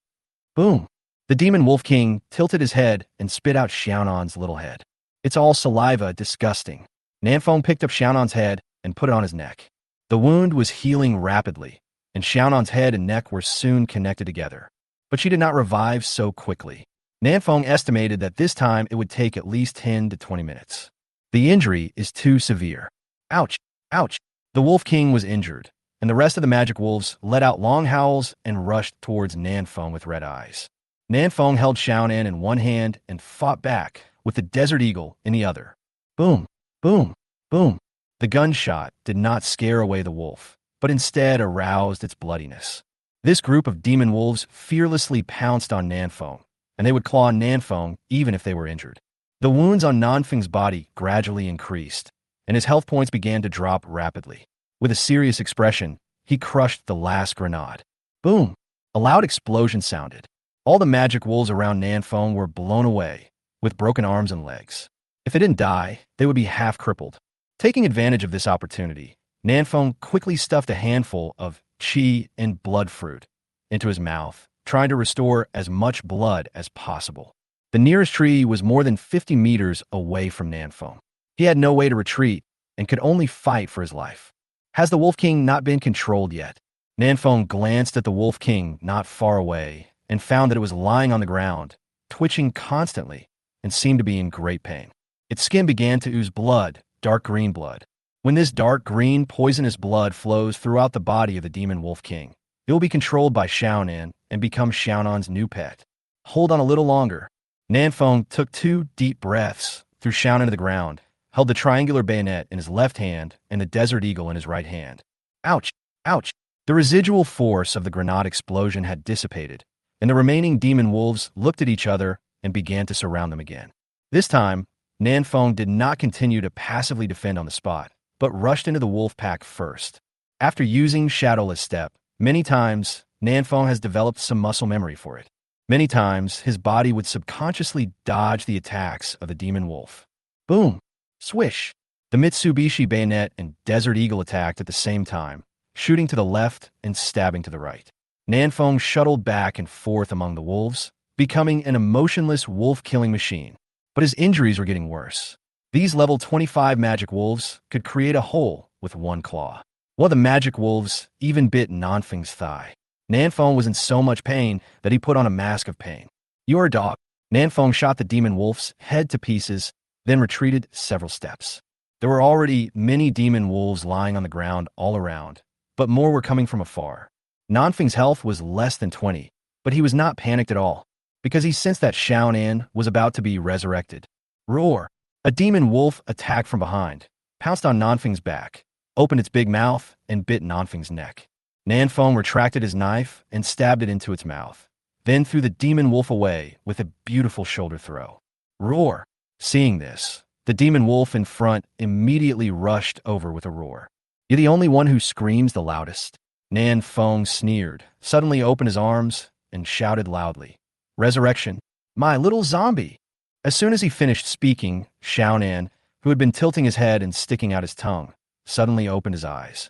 Boom. The demon wolf king tilted his head and spit out Xiaonan's little head. It's all saliva, disgusting. Nanfeng picked up Xiaonan's head and put it on his neck. The wound was healing rapidly, and Xiaonan's head and neck were soon connected together. But she did not revive so quickly. Nanfeng estimated that this time it would take at least 10 to 20 minutes. The injury is too severe. Ouch! Ouch! The Wolf King was injured, and the rest of the magic wolves let out long howls and rushed towards Nanfeng with red eyes. Nanfeng held Xiaonan in one hand and fought back with the Desert Eagle in the other. Boom! Boom! Boom! The gunshot did not scare away the wolf, but instead aroused its bloodiness. This group of demon wolves fearlessly pounced on Nanfeng, and they would claw Nanfeng even if they were injured. The wounds on Nanfeng's body gradually increased, and his health points began to drop rapidly. With a serious expression, he crushed the last grenade. Boom! A loud explosion sounded. All the magic wolves around Nanfeng were blown away, with broken arms and legs. If they didn't die, they would be half crippled. Taking advantage of this opportunity, Nanfeng quickly stuffed a handful of qi and blood fruit into his mouth, trying to restore as much blood as possible. The nearest tree was more than 50 meters away from Nanfeng. He had no way to retreat and could only fight for his life. Has the Wolf King not been controlled yet? Nanfeng glanced at the Wolf King not far away and found that it was lying on the ground, twitching constantly, and seemed to be in great pain. Its skin began to ooze blood, dark green blood. When this dark green, poisonous blood flows throughout the body of the Demon Wolf King, it will be controlled by Xiaonan and become Xiaonan's new pet. Hold on a little longer. Nanfeng took 2 deep breaths, threw Xiaonan to the ground, held the triangular bayonet in his left hand and the Desert Eagle in his right hand. Ouch! Ouch! The residual force of the grenade explosion had dissipated, and the remaining demon wolves looked at each other and began to surround them again. This time, Nanfeng did not continue to passively defend on the spot, but rushed into the wolf pack first. After using Shadowless Step many times, Nanfeng has developed some muscle memory for it. Many times, his body would subconsciously dodge the attacks of the demon wolf. Boom! Swish! The Mitsubishi bayonet and Desert Eagle attacked at the same time, shooting to the left and stabbing to the right. Nanfeng shuttled back and forth among the wolves, becoming an emotionless wolf-killing machine. But his injuries were getting worse. These level 25 magic wolves could create a hole with one claw. One of the magic wolves even bit Nanfeng's thigh. Nanfeng was in so much pain that he put on a mask of pain. "You're a dog." Nanfeng shot the demon wolf's head to pieces, then retreated several steps. There were already many demon wolves lying on the ground all around, but more were coming from afar. Nanfeng's health was less than 20, but he was not panicked at all, because he sensed that Xiaonan was about to be resurrected. Roar! A demon wolf attacked from behind, pounced on Nanfeng's back, opened its big mouth, and bit Nanfeng's neck. Nanfeng retracted his knife and stabbed it into its mouth, then threw the demon wolf away with a beautiful shoulder throw. Roar! Seeing this, the demon wolf in front immediately rushed over with a roar. "You're the only one who screams the loudest." Nanfeng sneered, suddenly opened his arms, and shouted loudly, "Resurrection! My little zombie!" As soon as he finished speaking, Xiaonan, who had been tilting his head and sticking out his tongue, suddenly opened his eyes.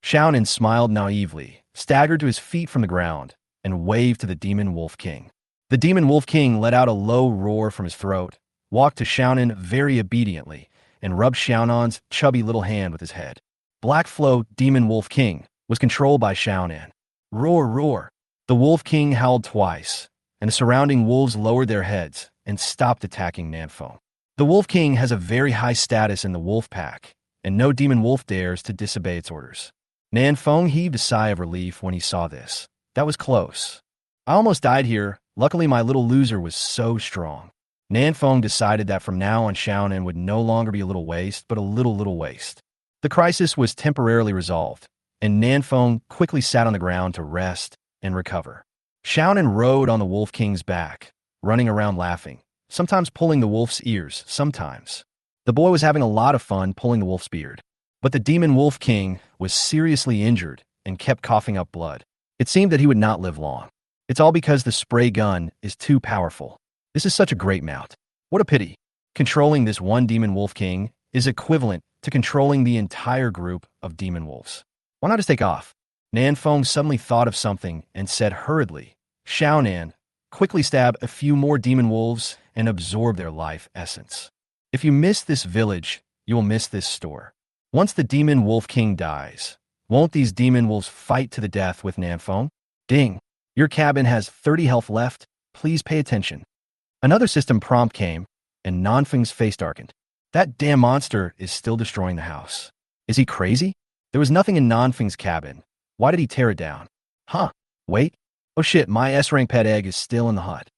Xiaonan smiled naively, staggered to his feet from the ground, and waved to the Demon Wolf King. The Demon Wolf King let out a low roar from his throat, walked to Xiaonan very obediently, and rubbed Xiaonan's chubby little hand with his head. Black Flow Demon Wolf King was controlled by Xiaonan. Roar, roar! The Wolf King howled twice, and the surrounding wolves lowered their heads and stopped attacking Nanfeng. The Wolf King has a very high status in the wolf pack, and no demon wolf dares to disobey its orders. Nanfeng heaved a sigh of relief when he saw this. That was close. "I almost died here. Luckily, my little loser was so strong." Nanfeng decided that from now on Xiaonan would no longer be a little waste, but a little waste. The crisis was temporarily resolved, and Nanfeng quickly sat on the ground to rest and recover. Xiaonan rode on the Wolf King's back, running around laughing, sometimes pulling the wolf's ears, sometimes. The boy was having a lot of fun pulling the wolf's beard. But the Demon Wolf King was seriously injured and kept coughing up blood. It seemed that he would not live long. It's all because the spray gun is too powerful. This is such a great mount. What a pity. Controlling this one Demon Wolf King is equivalent to controlling the entire group of demon wolves. Why not just take off? Nanfeng suddenly thought of something and said hurriedly, "Xiaonan, quickly stab a few more demon wolves and absorb their life essence. If you miss this village, you will miss this store." Once the Demon Wolf King dies, won't these demon wolves fight to the death with Nanfeng? Ding! Your cabin has 30 health left. Please pay attention. Another system prompt came, and Nanfeng's face darkened. That damn monster is still destroying the house. Is he crazy? There was nothing in Nanfeng's cabin. Why did he tear it down? Huh. Wait. Oh shit, my S-rank pet egg is still in the hut.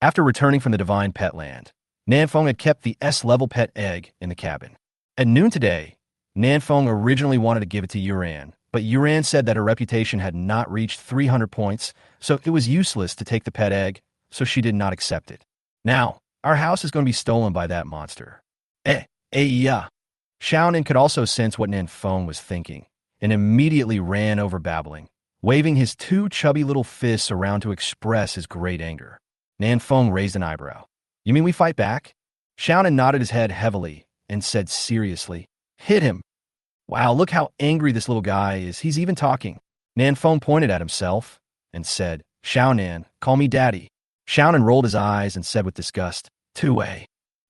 After returning from the divine pet land, Nanfeng had kept the S-level pet egg in the cabin. At noon today, Nanfeng originally wanted to give it to Yuran, but Yuran said that her reputation had not reached 300 points, so it was useless to take the pet egg, so she did not accept it. Now, our house is going to be stolen by that monster. Yeah. Xiaonan could also sense what Nanfeng was thinking, and immediately ran over babbling, waving his two chubby little fists around to express his great anger. Nanfeng raised an eyebrow. You mean we fight back? Xiaonan nodded his head heavily and said seriously, hit him. Wow, look how angry this little guy is. He's even talking. Nanfeng pointed at himself and said, Xiaonan, call me daddy. Xiaonan rolled his eyes and said with disgust, two-way.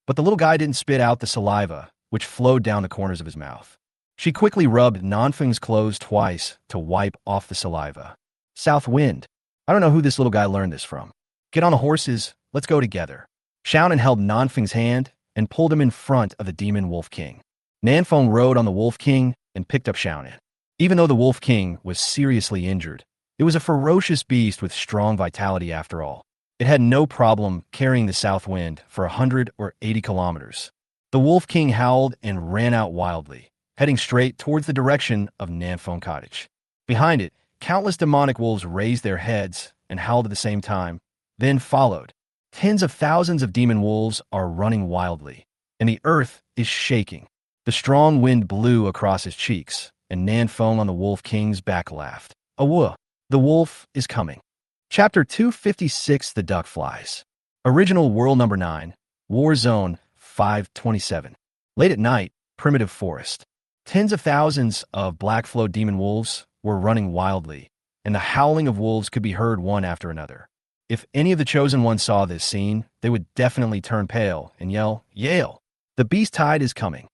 But the little guy didn't spit out the saliva, which flowed down the corners of his mouth. She quickly rubbed Nanfeng's clothes twice to wipe off the saliva. South wind. I don't know who this little guy learned this from. Get on the horses, let's go together. Xiaonan held Nanfeng's hand and pulled him in front of the demon Wolf King. Nanfeng rode on the Wolf King and picked up Xiaonan. Even though the Wolf King was seriously injured, it was a ferocious beast with strong vitality after all. It had no problem carrying the south wind for 100 or 80 kilometers. The Wolf King howled and ran out wildly, heading straight towards the direction of Nanfeng Cottage. Behind it, countless demonic wolves raised their heads and howled at the same time, then followed. Tens of thousands of demon wolves are running wildly, and the earth is shaking. The strong wind blew across his cheeks, and Nanfeng on the Wolf King's back laughed. Awooh, the wolf is coming. Chapter 256, The Duck Flies. Original World Number 9, War Zone 527. Late at night, primitive forest. Tens of thousands of black-flowed demon wolves were running wildly, and the howling of wolves could be heard one after another. If any of the chosen ones saw this scene, they would definitely turn pale and yell, Yale! The beast tide is coming.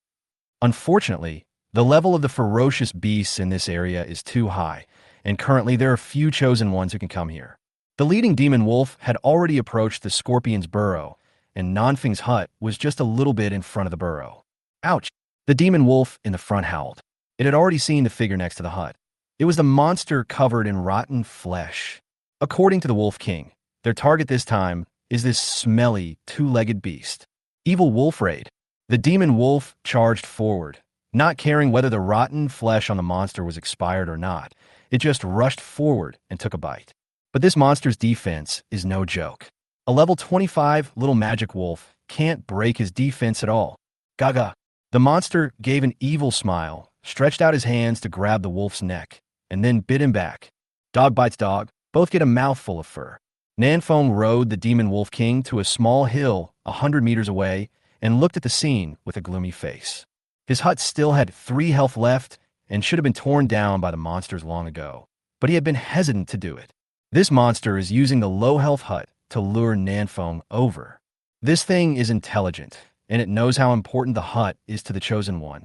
Unfortunately, the level of the ferocious beasts in this area is too high, and currently there are few chosen ones who can come here. The leading demon wolf had already approached the scorpion's burrow, and Nanfeng's hut was just a little bit in front of the burrow. Ouch! The demon wolf in the front howled. It had already seen the figure next to the hut. It was the monster covered in rotten flesh. According to the Wolf King, their target this time is this smelly, two-legged beast. Evil wolf raid. The demon wolf charged forward, not caring whether the rotten flesh on the monster was expired or not. It just rushed forward and took a bite. But this monster's defense is no joke. A level 25 little magic wolf can't break his defense at all. Gaga. The monster gave an evil smile, stretched out his hands to grab the wolf's neck, and then bit him back. Dog bites dog, both get a mouthful of fur. Nanfeng rode the demon Wolf King to a small hill 100 meters away and looked at the scene with a gloomy face. His hut still had 3 health left and should have been torn down by the monsters long ago, but he had been hesitant to do it. This monster is using the low health hut to lure Nanfeng over. This thing is intelligent, and it knows how important the hut is to the chosen one.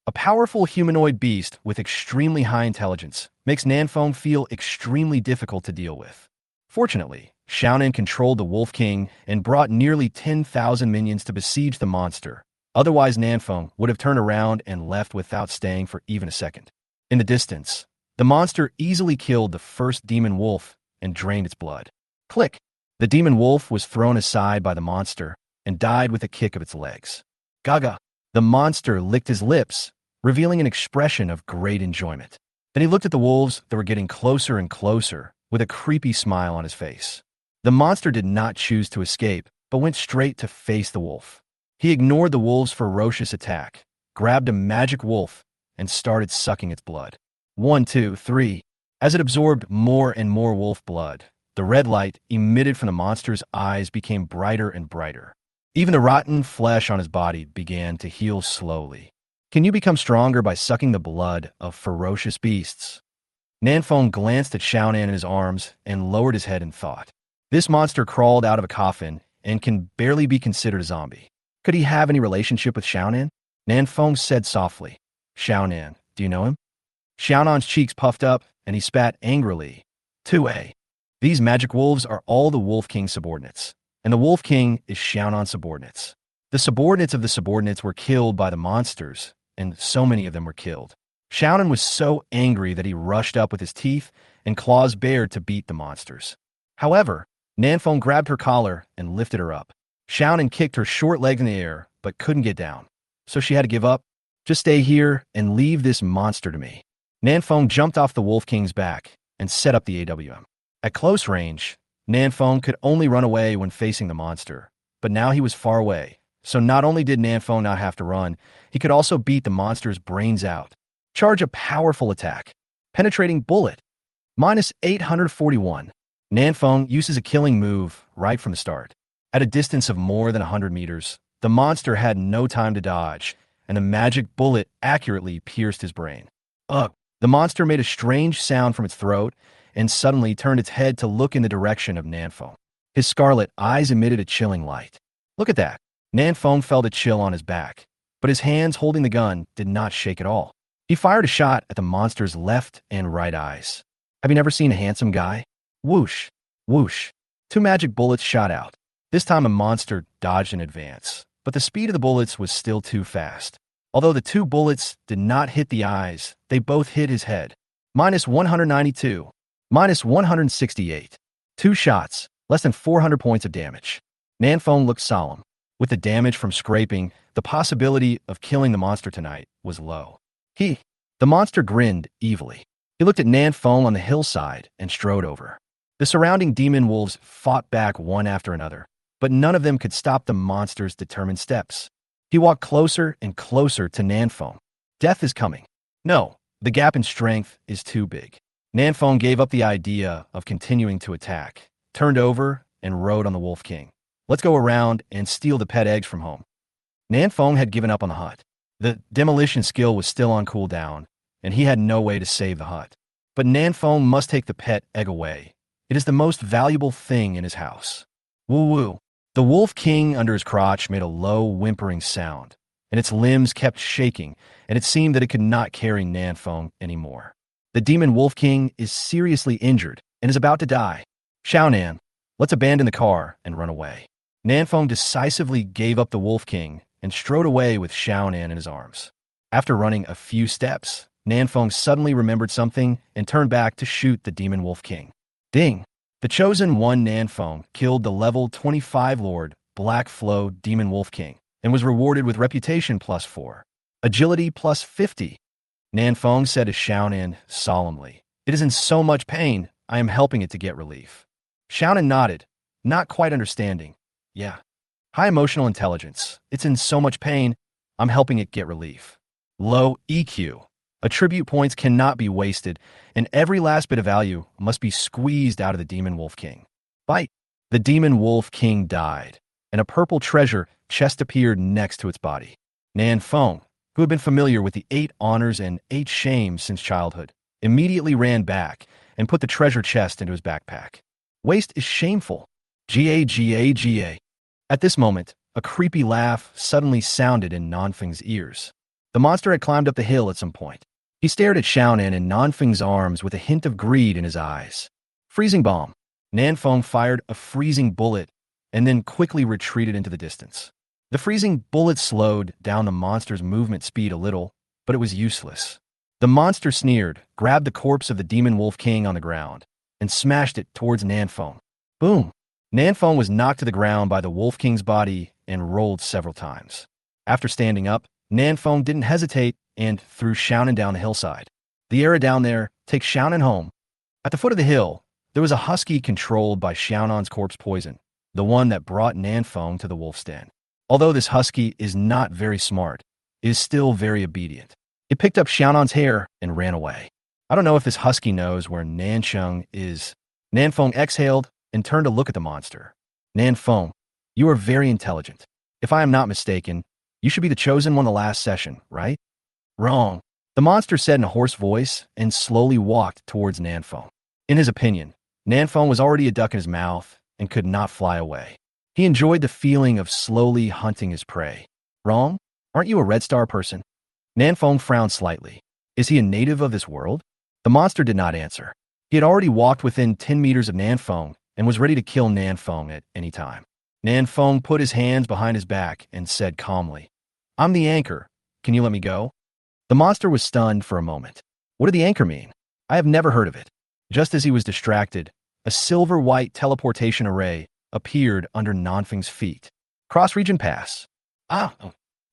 A powerful humanoid beast with extremely high intelligence makes Nanfeng feel extremely difficult to deal with. Fortunately, Xiaonan controlled the Wolf King and brought nearly 10,000 minions to besiege the monster. Otherwise, Nanfeng would have turned around and left without staying for even a second. In the distance, the monster easily killed the first demon wolf and drained its blood. Click! The demon wolf was thrown aside by the monster and died with a kick of its legs. Gaga! The monster licked his lips, revealing an expression of great enjoyment. Then he looked at the wolves that were getting closer and closer, with a creepy smile on his face. The monster did not choose to escape, but went straight to face the wolf. He ignored the wolf's ferocious attack, grabbed a magic wolf, and started sucking its blood. 1, 2, 3. As it absorbed more and more wolf blood, the red light emitted from the monster's eyes became brighter and brighter. Even the rotten flesh on his body began to heal slowly. Can you become stronger by sucking the blood of ferocious beasts? Nanfeng glanced at Xiaonan in his arms and lowered his head in thought. This monster crawled out of a coffin and can barely be considered a zombie. Could he have any relationship with Xiaonan? Nanfeng said softly. Xiaonan, do you know him? Xiaonan's cheeks puffed up and he spat angrily. 2A. These magic wolves are all the Wolf King's subordinates. and the Wolf King is Xiaonan's subordinates. The subordinates of the subordinates were killed by the monsters, and so many of them were killed. Xiaonan was so angry that he rushed up with his teeth and claws bared to beat the monsters. However, Nanfeng grabbed her collar and lifted her up. Xiaonan kicked her short legs in the air, but couldn't get down. So she had to give up. Just stay here and leave this monster to me. Nanfeng jumped off the Wolf King's back and set up the AWM. At close range, Nanfeng could only run away when facing the monster, but now he was far away. So not only did Nanfeng not have to run, he could also beat the monster's brains out. Charge a powerful attack. Penetrating bullet. Minus 841. Nanfeng uses a killing move right from the start. At a distance of more than 100 meters, the monster had no time to dodge, and the magic bullet accurately pierced his brain. Ugh! The monster made a strange sound from its throat and suddenly turned its head to look in the direction of Nanfeng. His scarlet eyes emitted a chilling light. Look at that! Nanfeng felt a chill on his back, but his hands holding the gun did not shake at all. He fired a shot at the monster's left and right eyes. Have you never seen a handsome guy? Whoosh! Whoosh! 2 magic bullets shot out. This time a monster dodged in advance, but the speed of the bullets was still too fast. Although the 2 bullets did not hit the eyes, they both hit his head. Minus 192. Minus 168. 2 shots, less than 400 points of damage. Nanfeng looked solemn. With the damage from scraping, the possibility of killing the monster tonight was low. The monster grinned evilly. He looked at Nanfeng on the hillside and strode over. The surrounding demon wolves fought back one after another, but none of them could stop the monster's determined steps. He walked closer and closer to Nanfeng. Death is coming. No, the gap in strength is too big. Nanfeng gave up the idea of continuing to attack, turned over, and rode on the Wolf King. Let's go around and steal the pet eggs from home. Nanfeng had given up on the hut. The demolition skill was still on cooldown, and he had no way to save the hut. But Nanfeng must take the pet egg away. It is the most valuable thing in his house. Woo-woo. The Wolf King under his crotch made a low, whimpering sound, and its limbs kept shaking, and it seemed that it could not carry Nanfeng anymore. The demon Wolf King is seriously injured and is about to die. Xiaonan, let's abandon the car and run away. Nanfeng decisively gave up the Wolf King and strode away with Xiaonan in his arms. After running a few steps, Nanfeng suddenly remembered something and turned back to shoot the demon Wolf King. Ding! The chosen one Nanfeng killed the level 25 Lord Black Flow Demon Wolf King and was rewarded with reputation +4, agility +50. Nanfeng said to Xiaonan solemnly, "It is in so much pain, I am helping it to get relief." Xiaonan nodded, not quite understanding. Yeah. High emotional intelligence. It's in so much pain, I'm helping it get relief. Low EQ. Attribute points cannot be wasted, and every last bit of value must be squeezed out of the Demon Wolf King. Bite! The Demon Wolf King died, and a purple treasure chest appeared next to its body. Nanfeng, who had been familiar with the 8 honors and 8 shames since childhood, immediately ran back and put the treasure chest into his backpack. Waste is shameful. Ga. At this moment, a creepy laugh suddenly sounded in Nanfeng's ears. The monster had climbed up the hill at some point. He stared at Xiaonan in Nanfeng's arms with a hint of greed in his eyes. Freezing bomb. Nanfeng fired a freezing bullet and then quickly retreated into the distance. The freezing bullet slowed down the monster's movement speed a little, but it was useless. The monster sneered, grabbed the corpse of the Demon Wolf King on the ground, and smashed it towards Nanfeng. Boom! Nanfeng was knocked to the ground by the Wolf King's body and rolled several times. After standing up, Nanfeng didn't hesitate and threw Xiaonan down the hillside. The area down there, take Xiaonan home. At the foot of the hill, there was a husky controlled by Xiaonan's corpse poison, the one that brought Nanfeng to the wolf's den. Although this husky is not very smart, it is still very obedient. It picked up Xiaonan's hair and ran away. I don't know if this husky knows where Nansheng is. Nanfeng exhaled and turned to look at the monster. Nanfeng, you are very intelligent. If I am not mistaken, you should be the chosen one the last session, right? Wrong. The monster said in a hoarse voice and slowly walked towards Nanfeng. In his opinion, Nanfeng was already a duck in his mouth and could not fly away. He enjoyed the feeling of slowly hunting his prey. Wrong? Aren't you a Red Star person? Nanfeng frowned slightly. Is he a native of this world? The monster did not answer. He had already walked within 10 meters of Nanfeng and was ready to kill Nanfeng at any time. Nan Feng put his hands behind his back and said calmly, I'm the anchor. Can you let me go? The monster was stunned for a moment. What did the anchor mean? I have never heard of it. Just as he was distracted, a silver-white teleportation array appeared under Nanfeng's feet. Cross-region pass. Ah!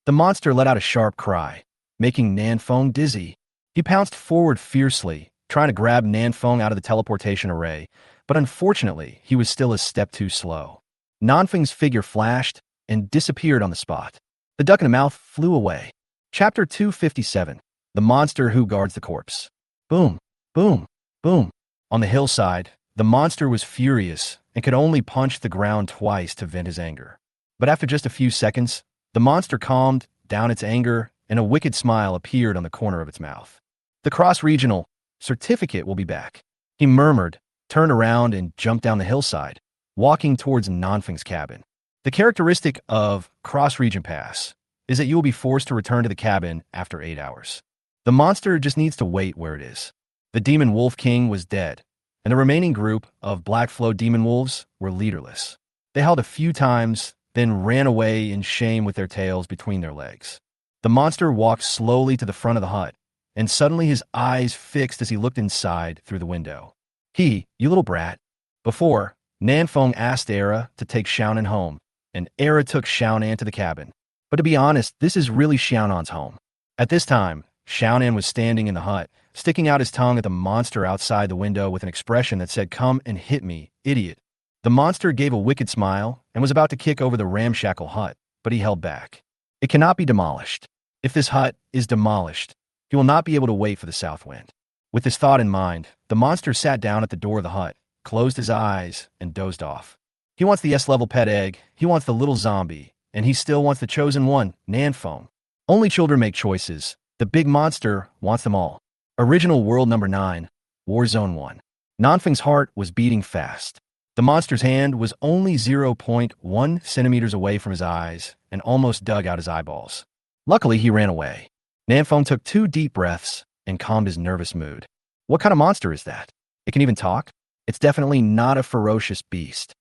The monster let out a sharp cry, making Nanfeng dizzy. He pounced forward fiercely, trying to grab Nanfeng out of the teleportation array, but unfortunately, he was still a step too slow. Nanfeng's figure flashed and disappeared on the spot. The duck in the mouth flew away. Chapter 257. The Monster Who Guards the Corpse. Boom, boom, boom. On the hillside, the monster was furious and could only punch the ground twice to vent his anger. But after just a few seconds, the monster calmed down its anger and a wicked smile appeared on the corner of its mouth. The cross-regional certificate will be back. He murmured, turned around and jumped down the hillside, walking towards Nanfeng's cabin. The characteristic of cross-region pass is that you will be forced to return to the cabin after 8 hours. The monster just needs to wait where it is. The Demon Wolf King was dead, and the remaining group of Black Flow Demon Wolves were leaderless. They howled a few times, then ran away in shame with their tails between their legs. The monster walked slowly to the front of the hut, and suddenly his eyes fixed as he looked inside through the window. You little brat. Before, Nanfeng asked Era to take Xiaonan home, and Era took Xiaonan to the cabin. But to be honest, this is really Xiaonan's home. At this time, Xiaonan was standing in the hut, sticking out his tongue at the monster outside the window with an expression that said, "Come and hit me, idiot." The monster gave a wicked smile and was about to kick over the ramshackle hut, but he held back. It cannot be demolished. If this hut is demolished, he will not be able to wait for the south wind. With this thought in mind, the monster sat down at the door of the hut, closed his eyes, and dozed off. He wants the S-level pet egg, he wants the little zombie, and he still wants the chosen one, Nanfeng. Only children make choices. The big monster wants them all. Original World Number 9, Warzone 1. Nanfeng's heart was beating fast. The monster's hand was only 0.1 centimeters away from his eyes and almost dug out his eyeballs. Luckily, he ran away. Nanfeng took 2 deep breaths and calmed his nervous mood. What kind of monster is that? It can even talk? It's definitely not a ferocious beast.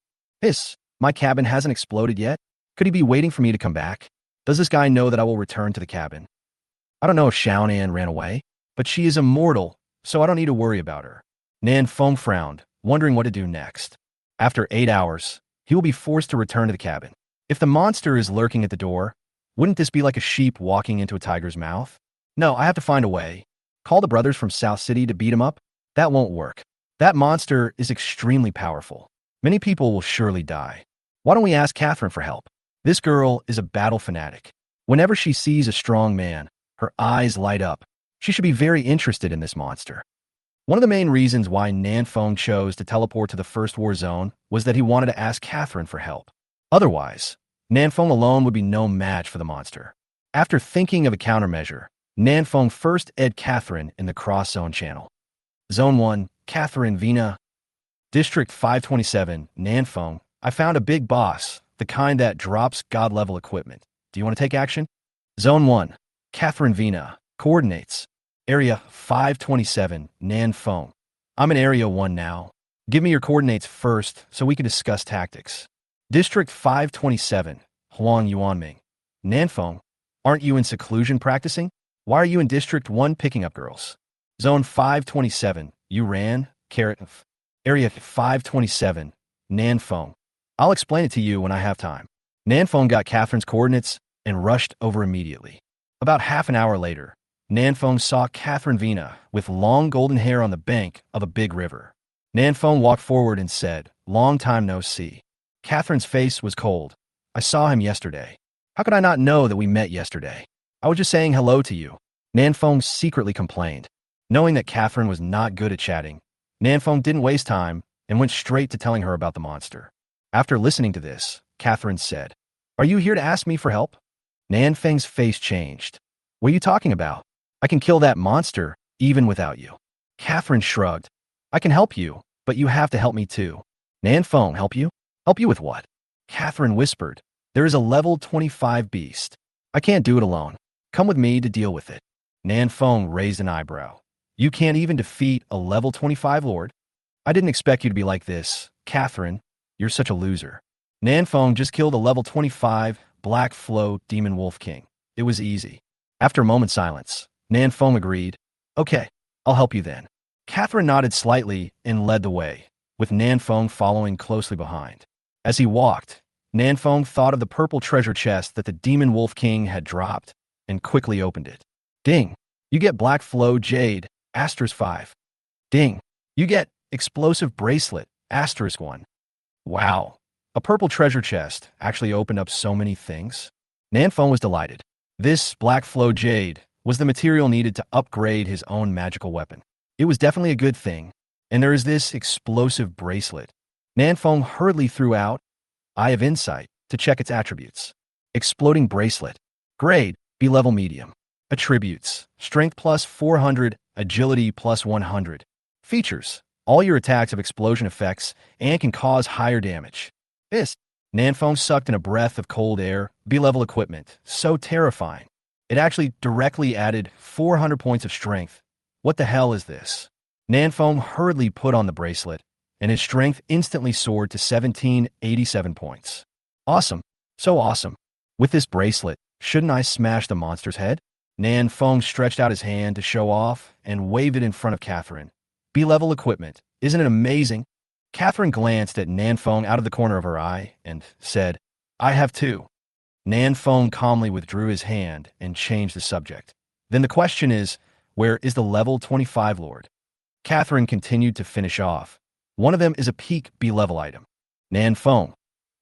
My cabin hasn't exploded yet? Could he be waiting for me to come back? Does this guy know that I will return to the cabin? I don't know if Xiaonan ran away, but she is immortal, so I don't need to worry about her. Nanfeng frowned, wondering what to do next. After 8 hours, he will be forced to return to the cabin. If the monster is lurking at the door, wouldn't this be like a sheep walking into a tiger's mouth? No, I have to find a way. Call the brothers from South City to beat him up? That won't work. That monster is extremely powerful. Many people will surely die. Why don't we ask Catherine for help? This girl is a battle fanatic. Whenever she sees a strong man, her eyes light up. She should be very interested in this monster. One of the main reasons why Nanfeng chose to teleport to the first war zone was that he wanted to ask Catherine for help. Otherwise, Nanfeng alone would be no match for the monster. After thinking of a countermeasure, Nanfeng first ed Catherine in the cross-zone channel. Zone 1, Catherine Vina. District 527, Nanfeng. I found a big boss, the kind that drops god-level equipment. Do you want to take action? Zone 1, Catherine Vina. Coordinates. Area 527, Nanfeng. I'm in Area 1 now. Give me your coordinates first so we can discuss tactics. District 527, Huang Yuanming. Nanfeng, aren't you in seclusion practicing? Why are you in District 1 picking up girls? Zone 527, you ran, Area 527, Nanfeng. I'll explain it to you when I have time. Nanfeng got Catherine's coordinates and rushed over immediately. About half an hour later, Nanfeng saw Catherine Vina with long golden hair on the bank of a big river. Nanfeng walked forward and said, "Long time no see." Catherine's face was cold. "I saw him yesterday. How could I not know that we met yesterday? I was just saying hello to you." Nanfeng secretly complained. Knowing that Catherine was not good at chatting, Nanfeng didn't waste time and went straight to telling her about the monster. After listening to this, Catherine said, "Are you here to ask me for help?" Nanfeng's face changed. "What are you talking about? I can kill that monster, even without you." Catherine shrugged. "I can help you, but you have to help me too." Nanfeng, help you? Help you with what? Catherine whispered, "There is a level 25 beast. I can't do it alone. Come with me to deal with it." Nanfeng raised an eyebrow. "You can't even defeat a level 25 lord? I didn't expect you to be like this. Catherine, you're such a loser." Nanfeng just killed a level 25 Black Flow Demon Wolf King. It was easy. After a moment's silence, Nanfeng agreed. Okay, I'll help you then. Catherine nodded slightly and led the way, with Nanfeng following closely behind. As he walked, Nanfeng thought of the purple treasure chest that the Demon Wolf King had dropped and quickly opened it. Ding! You get Black Flow Jade, *5. Ding! You get Explosive Bracelet, *1. Wow! A purple treasure chest actually opened up so many things. Nanfeng was delighted. This Black Flow Jade was the material needed to upgrade his own magical weapon. It was definitely a good thing. And there is this explosive bracelet. Nanfeng hurriedly threw out Eye of Insight to check its attributes. Exploding Bracelet. Grade, B-level medium. Attributes, Strength plus 400, Agility plus 100. Features, all your attacks have explosion effects and can cause higher damage. Nanfeng sucked in a breath of cold air, B-level equipment, so terrifying. It actually directly added 400 points of strength. What the hell is this? Nanfeng hurriedly put on the bracelet, and his strength instantly soared to 1787 points. Awesome. So awesome. With this bracelet, shouldn't I smash the monster's head? Nanfeng stretched out his hand to show off and waved it in front of Catherine. B-level equipment. Isn't it amazing? Catherine glanced at Nanfeng out of the corner of her eye and said, I have too. Nanfeng calmly withdrew his hand and changed the subject. Then the question is, where is the level 25 lord? Catherine continued to finish off. One of them is a peak B-level item. Nanfeng.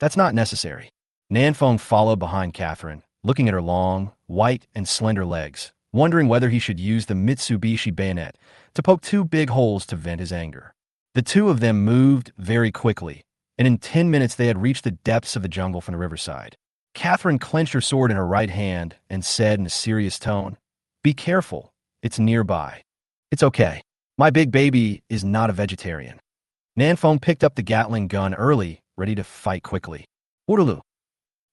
That's not necessary. Nanfeng followed behind Catherine, looking at her long, white, and slender legs, wondering whether he should use the Mitsubishi bayonet to poke two big holes to vent his anger. The two of them moved very quickly, and in 10 minutes they had reached the depths of the jungle from the riverside. Catherine clenched her sword in her right hand and said in a serious tone, Be careful, it's nearby. It's okay. My big baby is not a vegetarian. Nanfeng picked up the Gatling gun early, ready to fight quickly. Orderloo.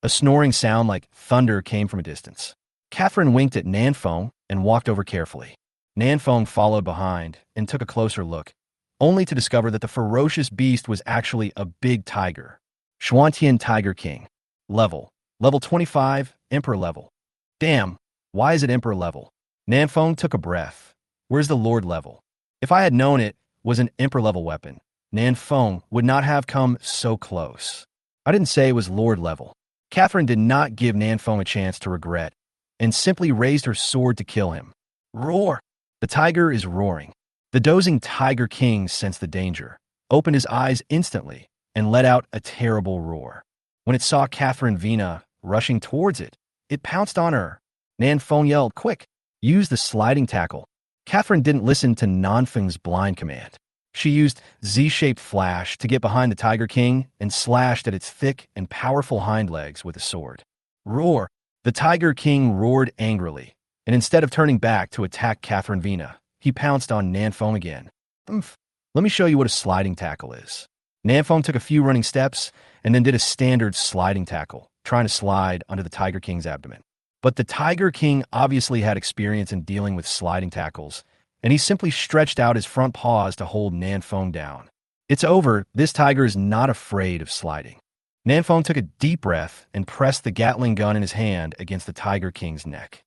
A snoring sound like thunder came from a distance. Catherine winked at Nanfeng and walked over carefully. Nanfeng followed behind and took a closer look, only to discover that the ferocious beast was actually a big tiger. Xuantian Tiger King. Level 25, Emperor level. Damn, why is it Emperor level? Nanfeng took a breath. Where's the Lord level? If I had known it was an Emperor level weapon, Nanfeng would not have come so close. I didn't say it was Lord level. Catherine did not give Nanfeng a chance to regret, and simply raised her sword to kill him. Roar! The tiger is roaring. The dozing Tiger King sensed the danger, opened his eyes instantly, and let out a terrible roar. When it saw Catherine Vina rushing towards it, it pounced on her. Nanfeng yelled, Quick! Use the sliding tackle. Catherine didn't listen to Nanfeng's blind command. She used Z-shaped flash to get behind the Tiger King and slashed at its thick and powerful hind legs with a sword. Roar! The Tiger King roared angrily, and instead of turning back to attack Catherine Vina, he pounced on Nanfeng again. Let me show you what a sliding tackle is. Nanfeng took a few running steps and then did a standard sliding tackle, trying to slide under the Tiger King's abdomen. But the Tiger King obviously had experience in dealing with sliding tackles, and he simply stretched out his front paws to hold Nanfeng down. It's over. This tiger is not afraid of sliding. Nanfeng took a deep breath and pressed the Gatling gun in his hand against the Tiger King's neck.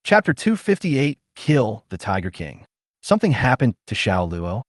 Chapter 258, Kill the Tiger King. Something happened to Xiao Luo.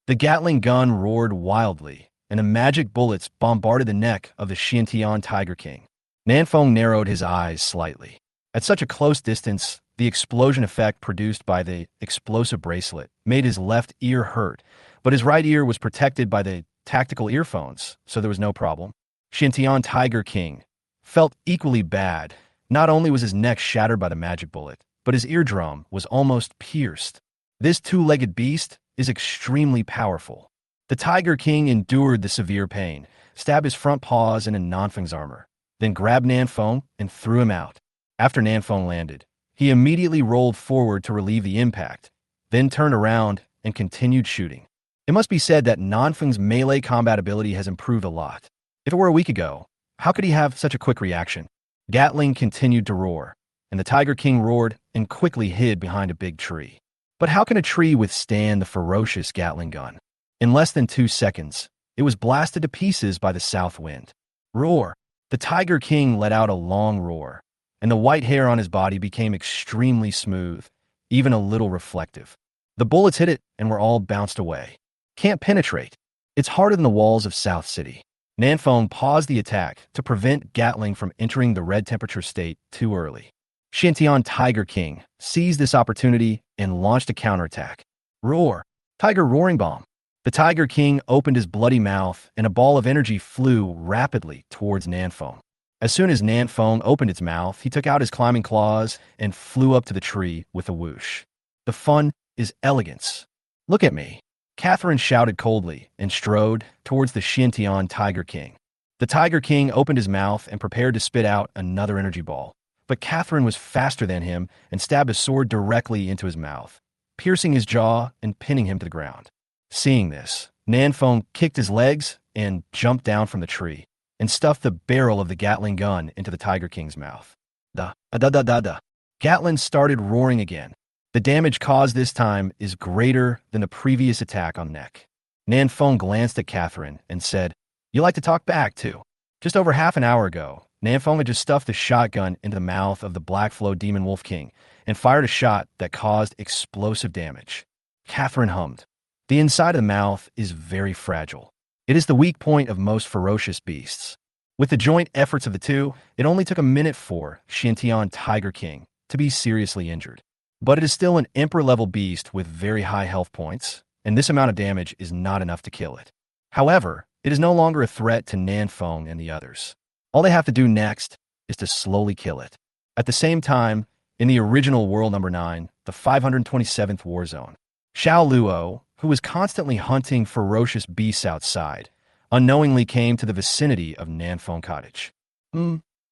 The Gatling gun roared wildly, and the magic bullets bombarded the neck of the Xiantian Tiger King. Nanfeng narrowed his eyes slightly. At such a close distance, the explosion effect produced by the explosive bracelet made his left ear hurt, but his right ear was protected by the tactical earphones, so there was no problem. Xiantian Tiger King felt equally bad. Not only was his neck shattered by the magic bullet, but his eardrum was almost pierced. This two-legged beast is extremely powerful. The Tiger King endured the severe pain, stabbed his front paws into Nanfeng's armor, then grabbed Nanfeng and threw him out. After Nanfeng landed, he immediately rolled forward to relieve the impact, then turned around and continued shooting. It must be said that Nanfeng's melee combat ability has improved a lot. If it were a week ago, how could he have such a quick reaction? Gatling continued to roar, and the Tiger King roared and quickly hid behind a big tree. But how can a tree withstand the ferocious Gatling gun? In less than 2 seconds, it was blasted to pieces by the south wind. Roar! The Tiger King let out a long roar, and the white hair on his body became extremely smooth, even a little reflective. The bullets hit it and were all bounced away. Can't penetrate. It's harder than the walls of South City. Nanfeng paused the attack to prevent Gatling from entering the red temperature state too early. Xintian Tiger King seized this opportunity and launched a counterattack. Roar! Tiger Roaring Bomb! The Tiger King opened his bloody mouth, and a ball of energy flew rapidly towards Nanfeng. As soon as Nanfeng opened its mouth, he took out his climbing claws and flew up to the tree with a whoosh. The fun is elegance. Look at me, Catherine shouted coldly and strode towards the Xintian Tiger King. The Tiger King opened his mouth and prepared to spit out another energy ball, but Catherine was faster than him and stabbed a sword directly into his mouth, piercing his jaw and pinning him to the ground. Seeing this, Nanfeng kicked his legs and jumped down from the tree and stuffed the barrel of the Gatling gun into the Tiger King's mouth. Da-da-da-da-da. Gatling started roaring again. The damage caused this time is greater than the previous attack on neck. Nanfeng glanced at Catherine and said, "You like to talk back, too." Just over half an hour ago, Nanfeng had just stuffed a shotgun into the mouth of the Black Flow Demon Wolf King and fired a shot that caused explosive damage. Catherine hummed. The inside of the mouth is very fragile. It is the weak point of most ferocious beasts. With the joint efforts of the two, it only took a minute for Xintian Tiger King to be seriously injured. But it is still an emperor-level beast with very high health points, and this amount of damage is not enough to kill it. However, it is no longer a threat to Nanfeng and the others. All they have to do next is to slowly kill it. At the same time, in the original World Number 9, the 527th War Zone, Xiao Luo, who was constantly hunting ferocious beasts outside, unknowingly came to the vicinity of Nanfeng Cottage.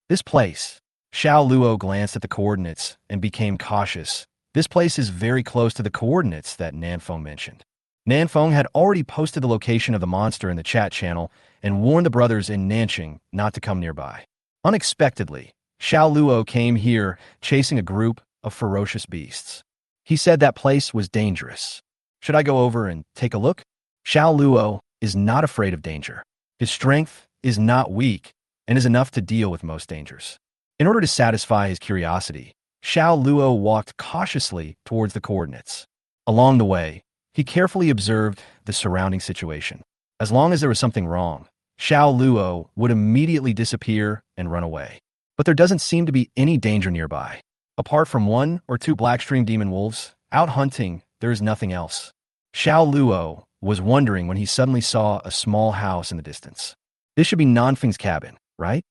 This place. Xiao Luo glanced at the coordinates and became cautious. This place is very close to the coordinates that Nanfeng mentioned. Nanfeng had already posted the location of the monster in the chat channel and warned the brothers in Nanqing not to come nearby. Unexpectedly, Xiao Luo came here chasing a group of ferocious beasts. He said that place was dangerous. Should I go over and take a look? Xiao Luo is not afraid of danger. His strength is not weak and is enough to deal with most dangers. In order to satisfy his curiosity, Xiao Luo walked cautiously towards the coordinates. Along the way, he carefully observed the surrounding situation. As long as there was something wrong, Xiao Luo would immediately disappear and run away. But there doesn't seem to be any danger nearby. Apart from 1 or 2 Blackstream demon wolves, out hunting, there is nothing else. Xiao Luo was wondering when he suddenly saw a small house in the distance. This should be Nanfeng's cabin, right?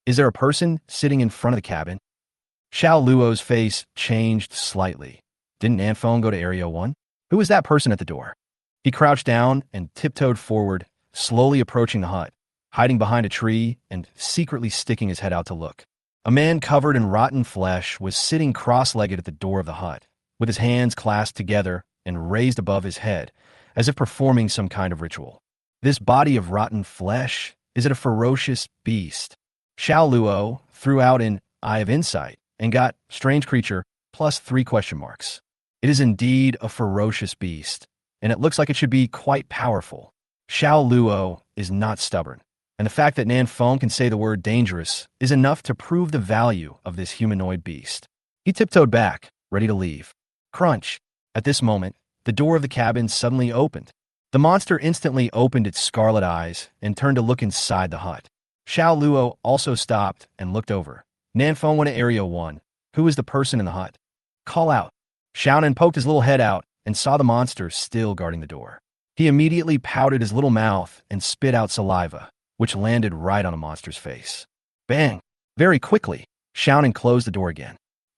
Is there a person sitting in front of the cabin? Xiao Luo's face changed slightly. Didn't Nanfeng go to Area 1? Who was that person at the door? He crouched down and tiptoed forward, slowly approaching the hut, hiding behind a tree and secretly sticking his head out to look. A man covered in rotten flesh was sitting cross-legged at the door of the hut, with his hands clasped together and raised above his head, as if performing some kind of ritual. This body of rotten flesh, is it a ferocious beast? Xiao Luo threw out an Eye of Insight and got strange creature plus 3 question marks. It is indeed a ferocious beast, and it looks like it should be quite powerful. Xiao Luo is not stubborn, and the fact that Nanfeng can say the word dangerous is enough to prove the value of this humanoid beast. He tiptoed back, ready to leave. Crunch! At this moment, the door of the cabin suddenly opened. The monster instantly opened its scarlet eyes and turned to look inside the hut. Xiao Luo also stopped and looked over. Nanfeng went to Area 1. Who is the person in the hut? Call out. Xiaonan poked his little head out and saw the monster still guarding the door. He immediately pouted his little mouth and spit out saliva, which landed right on the monster's face. Bang! Very quickly, Xiaonan closed the door again.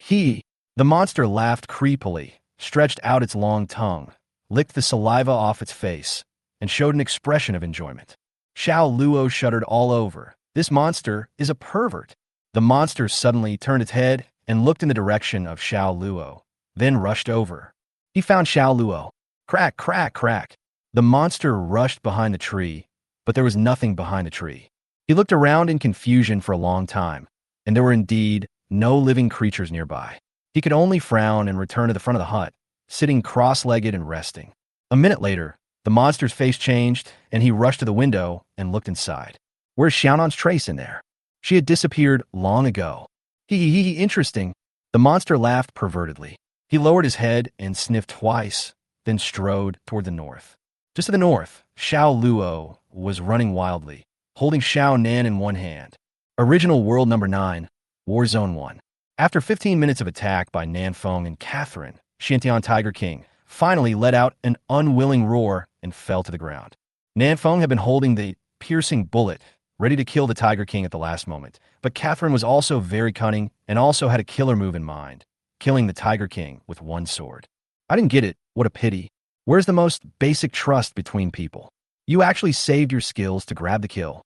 The monster laughed creepily, stretched out its long tongue, licked the saliva off its face, and showed an expression of enjoyment. Xiao Luo shuddered all over. This monster is a pervert. The monster suddenly turned its head and looked in the direction of Xiao Luo, then rushed over. He found Xiao Luo. Crack, crack, crack. The monster rushed behind the tree, but there was nothing behind the tree. He looked around in confusion for a long time, and there were indeed no living creatures nearby. He could only frown and return to the front of the hut, sitting cross-legged and resting. A minute later, The monster's face changed, and he rushed to the window and looked inside. Where's Xiaonan's trace in there? She had disappeared long ago. Interesting. The monster laughed pervertedly. He lowered his head and sniffed twice, then strode toward the north. Just to the north, Xiao Luo was running wildly, holding Xiao Nan in one hand. Original World Number 9, Warzone 1. After 15 minutes of attack by Nanfeng and Catherine, Xiantian Tiger King finally let out an unwilling roar and fell to the ground. Nanfeng had been holding the piercing bullet, ready to kill the Tiger King at the last moment, but Catherine was also very cunning and also had a killer move in mind, killing the Tiger King with one sword. I didn't get it. What a pity. Where's the most basic trust between people? You actually saved your skills to grab the kill.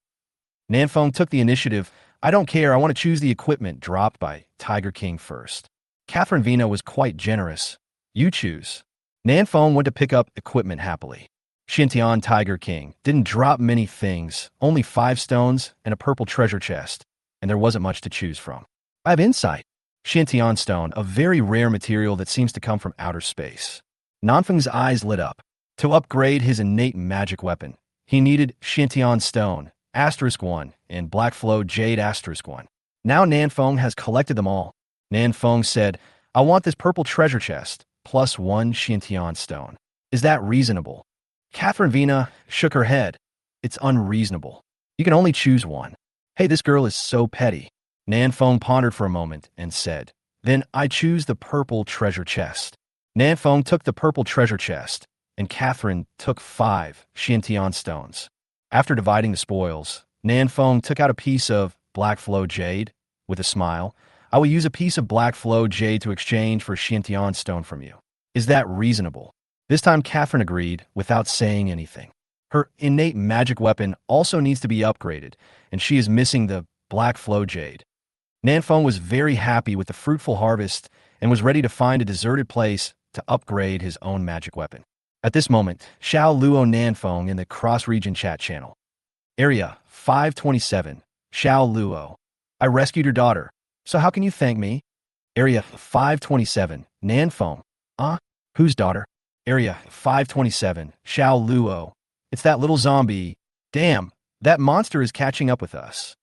Nanfeng took the initiative. I don't care, I want to choose the equipment dropped by Tiger King first. Catherine Vina was quite generous. You choose. Nanfeng went to pick up equipment happily. Xintian Tiger King didn't drop many things, only 5 stones and a purple treasure chest, and there wasn't much to choose from. I have insight. Xintian stone, a very rare material that seems to come from outer space. Nanfeng's eyes lit up. To upgrade his innate magic weapon, he needed Xintian stone, *1, and Black Flow Jade *1. Now Nanfeng has collected them all. Nanfeng said, I want this purple treasure chest, plus 1 Xintian stone. Is that reasonable? Catherine Vina shook her head. It's unreasonable. You can only choose one. Hey, this girl is so petty. Nanfeng pondered for a moment and said, Then I choose the purple treasure chest. Nanfeng took the purple treasure chest, and Catherine took 5 Xintian stones. After dividing the spoils, Nanfeng took out a piece of Black Flow Jade. With a smile, I will use a piece of Black Flow Jade to exchange for Xintian stone from you. Is that reasonable? This time Catherine agreed without saying anything. Her innate magic weapon also needs to be upgraded, and she is missing the Black Flow Jade. Nanfeng was very happy with the fruitful harvest and was ready to find a deserted place to upgrade his own magic weapon. At this moment, Xiao Luo Nanfeng in the cross-region chat channel. Area 527, Xiao Luo. I rescued your daughter, so how can you thank me? Area 527, Nanfeng. Whose daughter? Area 527, Xiao Luo. It's that little zombie. Damn, that monster is catching up with us.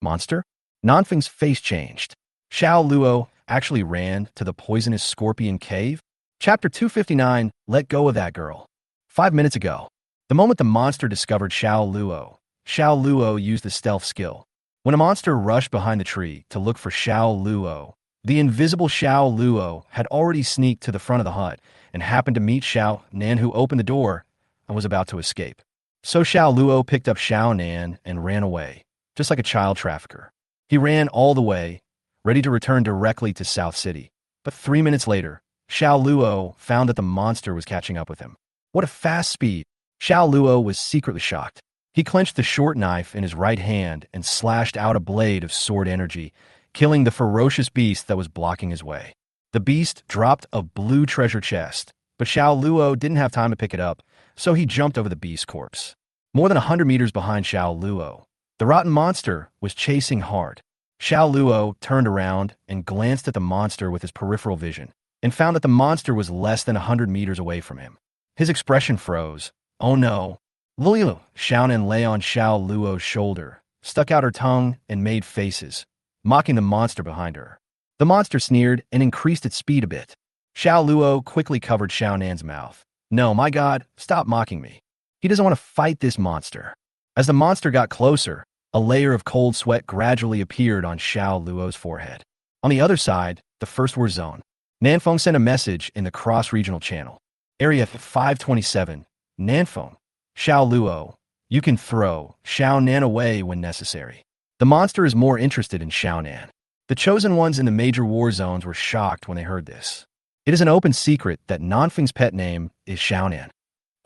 Monster? Nanfeng's face changed. Xiao Luo actually ran to the poisonous scorpion cave? Chapter 259, Let Go of That Girl. 5 minutes ago, the moment the monster discovered Xiao Luo used the stealth skill. When a monster rushed behind the tree to look for Xiao Luo, the invisible Xiao Luo had already sneaked to the front of the hut and happened to meet Xiao Nan, who opened the door and was about to escape. So Xiao Luo picked up Xiao Nan and ran away, just like a child trafficker. He ran all the way, ready to return directly to South City. But 3 minutes later, Xiao Luo found that the monster was catching up with him. What a fast speed! Xiao Luo was secretly shocked. He clenched the short knife in his right hand and slashed out a blade of sword energy, killing the ferocious beast that was blocking his way. The beast dropped a blue treasure chest, but Xiao Luo didn't have time to pick it up, so he jumped over the beast's corpse. More than 100 meters behind Xiao Luo, the rotten monster was chasing hard. Xiao Luo turned around and glanced at the monster with his peripheral vision, and found that the monster was less than 100 meters away from him. His expression froze. Oh no. Lilu, Xiaonan lay on Xiao Luo's shoulder, stuck out her tongue, and made faces, mocking the monster behind her. The monster sneered and increased its speed a bit. Xiao Luo quickly covered Xiaonan's mouth. No, my God, stop mocking me. He doesn't want to fight this monster. As the monster got closer, a layer of cold sweat gradually appeared on Xiao Luo's forehead. On the other side, the first war zone. Nanfeng sent a message in the cross-regional channel. Area 527, Nanfeng. Xiao Luo, you can throw Xiao Nan away when necessary. The monster is more interested in Xiao Nan. The chosen ones in the major war zones were shocked when they heard this. It is an open secret that Nanfeng's pet name is Xiao Nan.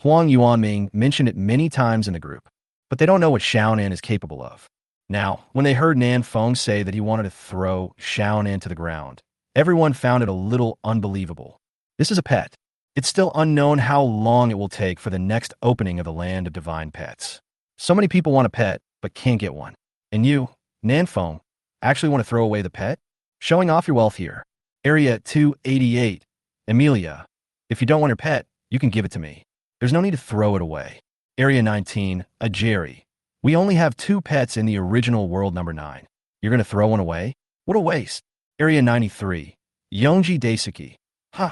Huang Yuanming mentioned it many times in the group, but they don't know what Xiao Nan is capable of. Now, when they heard Nanfeng say that he wanted to throw Xiao Nan to the ground, everyone found it a little unbelievable. This is a pet. It's still unknown how long it will take for the next opening of the land of divine pets. So many people want a pet, but can't get one. And you, Nanfeng, actually want to throw away the pet? Showing off your wealth here. Area 288, Emilia. If you don't want your pet, you can give it to me. There's no need to throw it away. Area 19, a Jerry. We only have 2 pets in the original world number 9. You're gonna throw one away? What a waste. Area 93, Yongji Daisuke. Huh,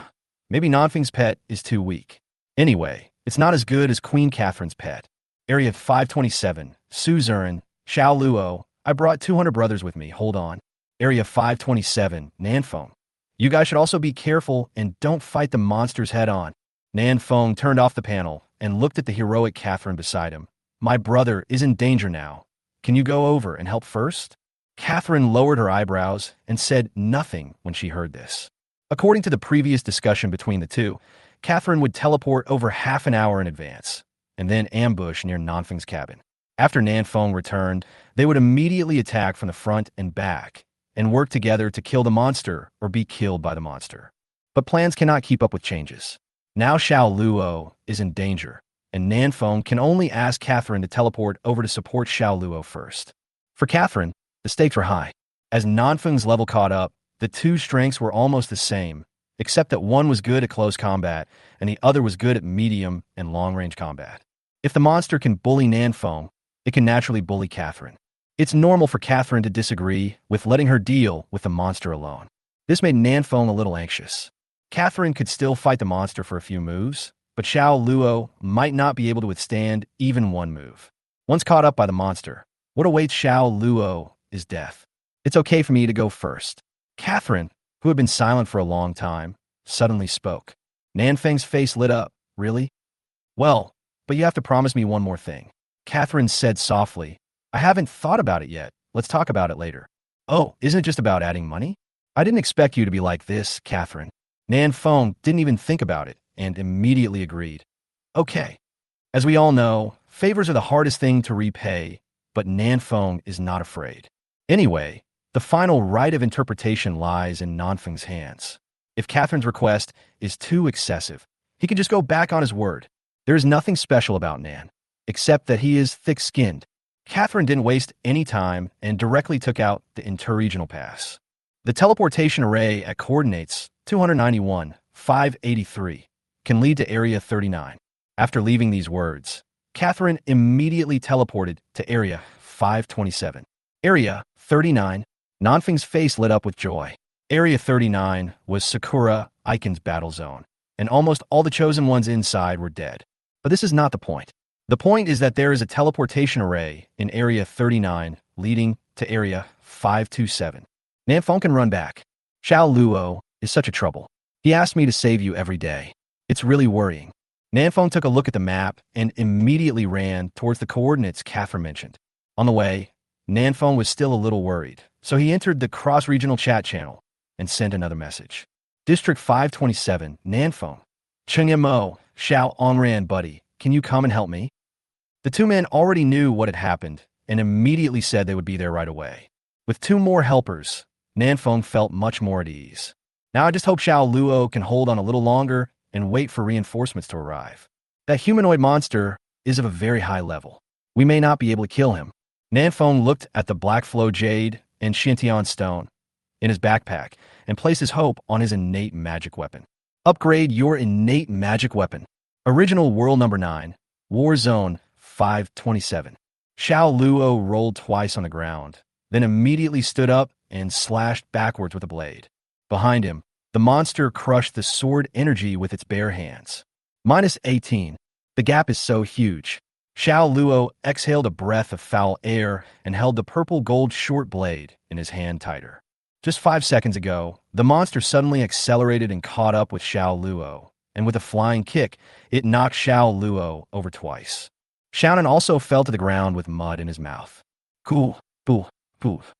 maybe Nanfeng's pet is too weak. Anyway, it's not as good as Queen Catherine's pet. Area 527, Suzerain, Xiao Luo. I brought 200 brothers with me, hold on. Area 527, Nanfeng. You guys should also be careful and don't fight the monsters head on. Nanfeng turned off the panel and looked at the heroic Catherine beside him. My brother is in danger now. Can you go over and help first? Catherine lowered her eyebrows and said nothing when she heard this. According to the previous discussion between the two, Catherine would teleport over half an hour in advance and then ambush near Nanfeng's cabin. After Nanfeng returned, they would immediately attack from the front and back and work together to kill the monster or be killed by the monster. But plans cannot keep up with changes. Now Xiao Luo is in danger, and Nanfeng can only ask Catherine to teleport over to support Xiao Luo first. For Catherine, the stakes were high. As Nanfeng's level caught up, the two strengths were almost the same, except that one was good at close combat and the other was good at medium and long-range combat. If the monster can bully Nanfeng, it can naturally bully Catherine. It's normal for Catherine to disagree with letting her deal with the monster alone. This made Nanfeng a little anxious. Catherine could still fight the monster for a few moves, but Xiao Luo might not be able to withstand even one move. Once caught up by the monster, what awaits Xiao Luo is death. It's okay for me to go first. Catherine, who had been silent for a long time, suddenly spoke. Nanfeng's face lit up. Really? Well, but you have to promise me one more thing. Catherine said softly. I haven't thought about it yet. Let's talk about it later. Oh, isn't it just about adding money? I didn't expect you to be like this, Catherine. Nanfeng didn't even think about it and immediately agreed. Okay. As we all know, favors are the hardest thing to repay, but Nanfeng is not afraid. Anyway, the final right of interpretation lies in Nanfeng's hands. If Catherine's request is too excessive, he can just go back on his word. There is nothing special about Nan, except that he is thick-skinned. Catherine didn't waste any time and directly took out the interregional pass. The teleportation array at coordinates 291, 583 can lead to Area 39. After leaving these words, Catherine immediately teleported to Area 527. Area 39. Nanfeng's face lit up with joy. Area 39 was Sakura Icon's battle zone, and almost all the chosen ones inside were dead. But this is not the point. The point is that there is a teleportation array in Area 39 leading to Area 527. Nanfeng can run back. Xiao Luo is such a trouble. He asked me to save you every day. It's really worrying. Nanfeng took a look at the map and immediately ran towards the coordinates Catherine mentioned. On the way, Nanfeng was still a little worried, so he entered the cross-regional chat channel and sent another message. District 527, Nanfeng. Chengmo, Xiao Ongran, buddy, can you come and help me? The two men already knew what had happened and immediately said they would be there right away. With 2 more helpers, Nanfeng felt much more at ease. Now I just hope Xiao Luo can hold on a little longer and wait for reinforcements to arrive. That humanoid monster is of a very high level. We may not be able to kill him. Nanfeng looked at the Black Flow Jade and Shintian Stone in his backpack and placed his hope on his innate magic weapon. Upgrade your innate magic weapon. Original World Number 9, War Zone 527. Xiao Luo rolled twice on the ground, then immediately stood up and slashed backwards with a blade. Behind him, the monster crushed the sword energy with its bare hands. Minus 18. The gap is so huge. Xiao Luo exhaled a breath of foul air and held the purple-gold short blade in his hand tighter. Just 5 seconds ago, the monster suddenly accelerated and caught up with Xiao Luo, and with a flying kick, it knocked Xiao Luo over twice. Xiaonan also fell to the ground with mud in his mouth. Cool, poof, poof.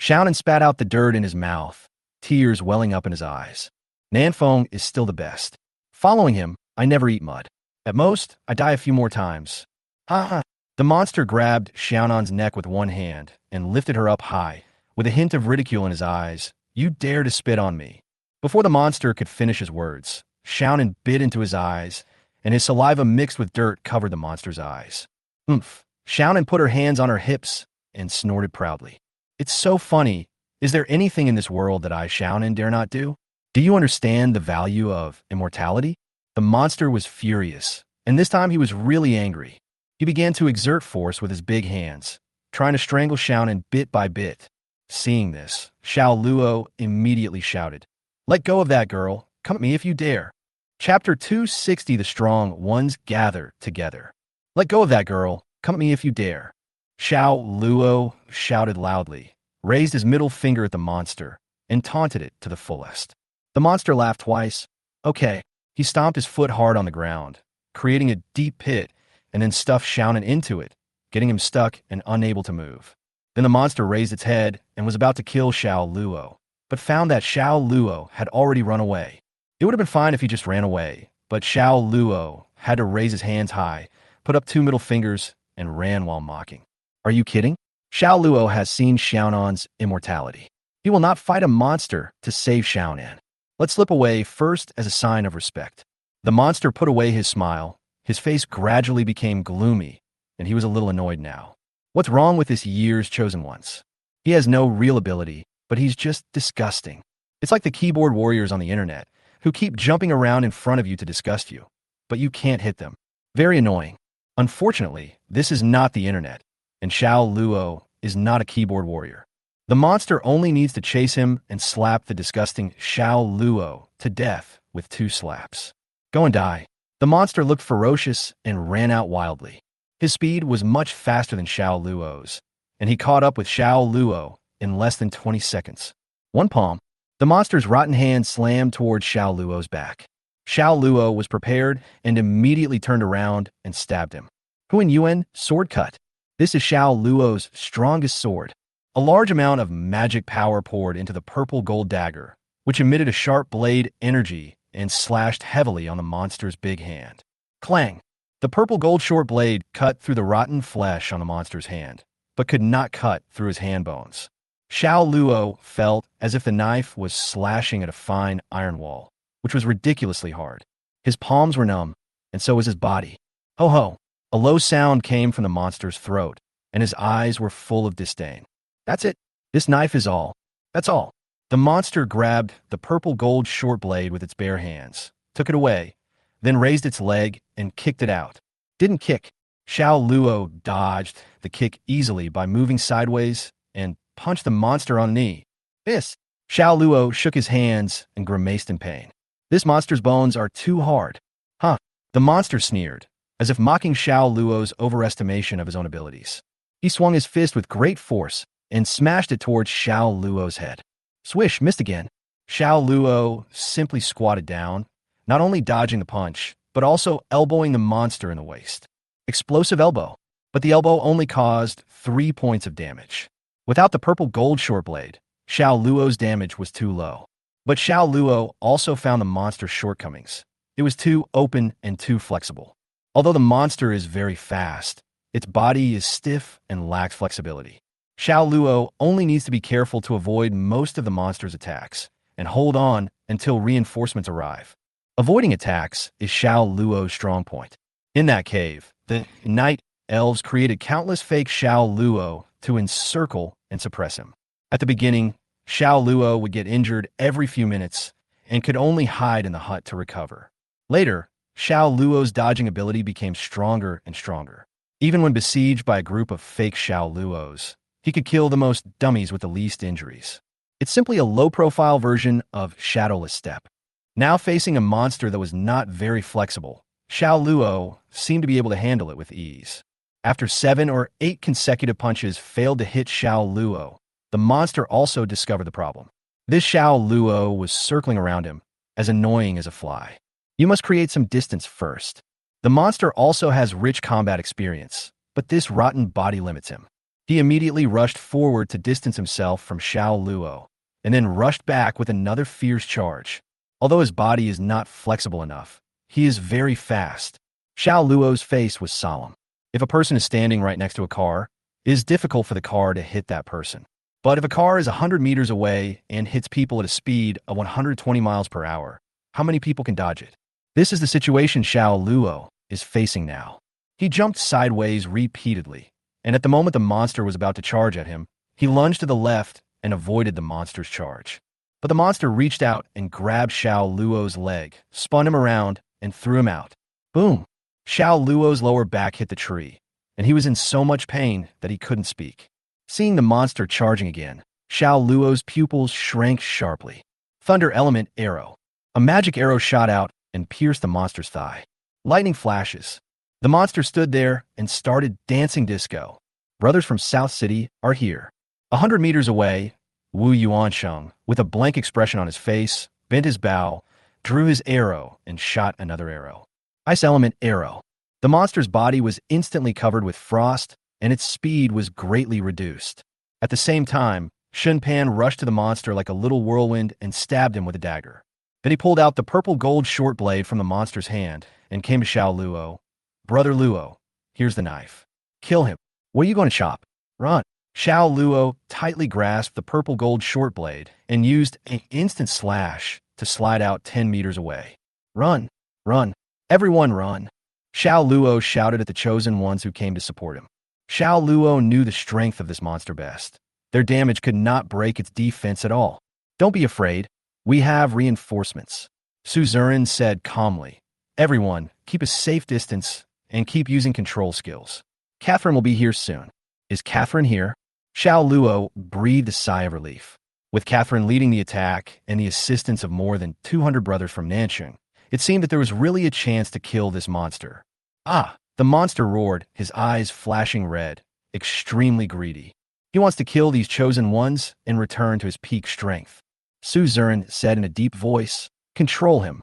Xiaonan spat out the dirt in his mouth, tears welling up in his eyes. Nanfeng is still the best. Following him, I never eat mud. At most, I die a few more times. Ha ha. The monster grabbed Xiaonan's neck with one hand and lifted her up high, with a hint of ridicule in his eyes. You dare to spit on me. Before the monster could finish his words, Xiaonan bit into his eyes, and his saliva mixed with dirt covered the monster's eyes. Oomph. Xiaonan put her hands on her hips and snorted proudly. It's so funny. Is there anything in this world that I, Xiaonan, dare not do? Do you understand the value of immortality? The monster was furious And this time he was really angry. He began to exert force with his big hands, trying to strangle Xiaonan bit by bit. Seeing this, Xiao Luo immediately shouted, "Let go of that girl. Come at me if you dare." Chapter 260. The Strong Ones Gather Together. "Let go of that girl. Come at me if you dare." Xiao Luo shouted loudly, raised his middle finger at the monster, and taunted it to the fullest. The monster laughed twice. Okay. He stomped his foot hard on the ground, creating a deep pit, and then stuffed Xiaonan into it, getting him stuck and unable to move. Then the monster raised its head and was about to kill Xiao Luo, but found that Xiao Luo had already run away. It would have been fine if he just ran away, but Xiao Luo had to raise his hands high, put up two middle fingers, and ran while mocking. Are you kidding? Xiao Luo has seen Xiaonan's immortality. He will not fight a monster to save Xiaonan. Let's slip away first as a sign of respect. The monster put away his smile. His face gradually became gloomy, and he was a little annoyed now. What's wrong with this year's chosen ones? He has no real ability, but he's just disgusting. It's like the keyboard warriors on the internet, who keep jumping around in front of you to disgust you, but you can't hit them. Very annoying. Unfortunately, this is not the internet, and Xiao Luo is not a keyboard warrior. The monster only needs to chase him and slap the disgusting Xiao Luo to death with 2 slaps. Go and die. The monster looked ferocious and ran out wildly. His speed was much faster than Xiao Luo's, and he caught up with Xiao Luo in less than 20 seconds. One palm. The monster's rotten hand slammed towards Xiao Luo's back. Xiao Luo was prepared and immediately turned around and stabbed him. Huan Yuan sword cut. This is Xiao Luo's strongest sword. A large amount of magic power poured into the purple gold dagger, which emitted a sharp blade energy and slashed heavily on the monster's big hand. Clang! The purple gold short blade cut through the rotten flesh on the monster's hand, but could not cut through his hand bones. Xiao Luo felt as if the knife was slashing at a fine iron wall, which was ridiculously hard. His palms were numb, and so was his body. Ho ho! A low sound came from the monster's throat, and his eyes were full of disdain. That's it. This knife is all. That's all. The monster grabbed the purple gold short blade with its bare hands, took it away, then raised its leg and kicked it out. Didn't kick. Xiao Luo dodged the kick easily by moving sideways and punched the monster on the knee. This. Xiao Luo shook his hands and grimaced in pain. This monster's bones are too hard. Huh. The monster sneered, as if mocking Xiao Luo's overestimation of his own abilities. He swung his fist with great force and smashed it towards Xiao Luo's head. Swish, missed again. Xiao Luo simply squatted down, not only dodging the punch, but also elbowing the monster in the waist. Explosive elbow, but the elbow only caused 3 points of damage. Without the purple gold short blade, Xiao Luo's damage was too low. But Xiao Luo also found the monster's shortcomings. It was too open and too flexible. Although the monster is very fast, its body is stiff and lacks flexibility. Xiao Luo only needs to be careful to avoid most of the monster's attacks and hold on until reinforcements arrive. Avoiding attacks is Xiao Luo's strong point. In that cave, the night elves created countless fake Xiao Luo to encircle and suppress him. At the beginning, Xiao Luo would get injured every few minutes and could only hide in the hut to recover. Later, Xiao Luo's dodging ability became stronger and stronger. Even when besieged by a group of fake Xiao Luos, he could kill the most dummies with the least injuries. It's simply a low-profile version of Shadowless Step. Now facing a monster that was not very flexible, Xiao Luo seemed to be able to handle it with ease. After 7 or 8 consecutive punches failed to hit Xiao Luo, the monster also discovered the problem. This Xiao Luo was circling around him, as annoying as a fly. You must create some distance first. The monster also has rich combat experience, but this rotten body limits him. He immediately rushed forward to distance himself from Xiao Luo, and then rushed back with another fierce charge. Although his body is not flexible enough, he is very fast. Xiao Luo's face was solemn. If a person is standing right next to a car, it is difficult for the car to hit that person. But if a car is 100 meters away and hits people at a speed of 120 miles per hour, how many people can dodge it? This is the situation Xiao Luo is facing now. He jumped sideways repeatedly, and at the moment the monster was about to charge at him, he lunged to the left and avoided the monster's charge. But the monster reached out and grabbed Xiao Luo's leg, spun him around, and threw him out. Boom! Xiao Luo's lower back hit the tree, and he was in so much pain that he couldn't speak. Seeing the monster charging again, Xiao Luo's pupils shrank sharply. Thunder element arrow. A magic arrow shot out and pierced the monster's thigh. Lightning flashes. The monster stood there and started dancing disco. Brothers from South City are here. 100 meters away, Wu Yuansheng, with a blank expression on his face, bent his bow, drew his arrow, and shot another arrow. Ice element arrow. The monster's body was instantly covered with frost, and its speed was greatly reduced. At the same time, Shun Pan rushed to the monster like a little whirlwind and stabbed him with a dagger. Then he pulled out the purple-gold short blade from the monster's hand and came to Xiao Luo. Brother Luo, here's the knife. Kill him. What are you going to chop? Run. Xiao Luo tightly grasped the purple-gold short blade and used an instant slash to slide out 10 meters away. Run. Run. Everyone run. Xiao Luo shouted at the chosen ones who came to support him. Xiao Luo knew the strength of this monster best. Their damage could not break its defense at all. Don't be afraid. We have reinforcements. Suzerain said calmly. Everyone, keep a safe distance and keep using control skills. Catherine will be here soon. Is Catherine here? Xiao Luo breathed a sigh of relief. With Catherine leading the attack and the assistance of more than 200 brothers from Nancheng, it seemed that there was really a chance to kill this monster. Ah! The monster roared, his eyes flashing red, extremely greedy. He wants to kill these chosen ones and return to his peak strength. Suzerain said in a deep voice, control him.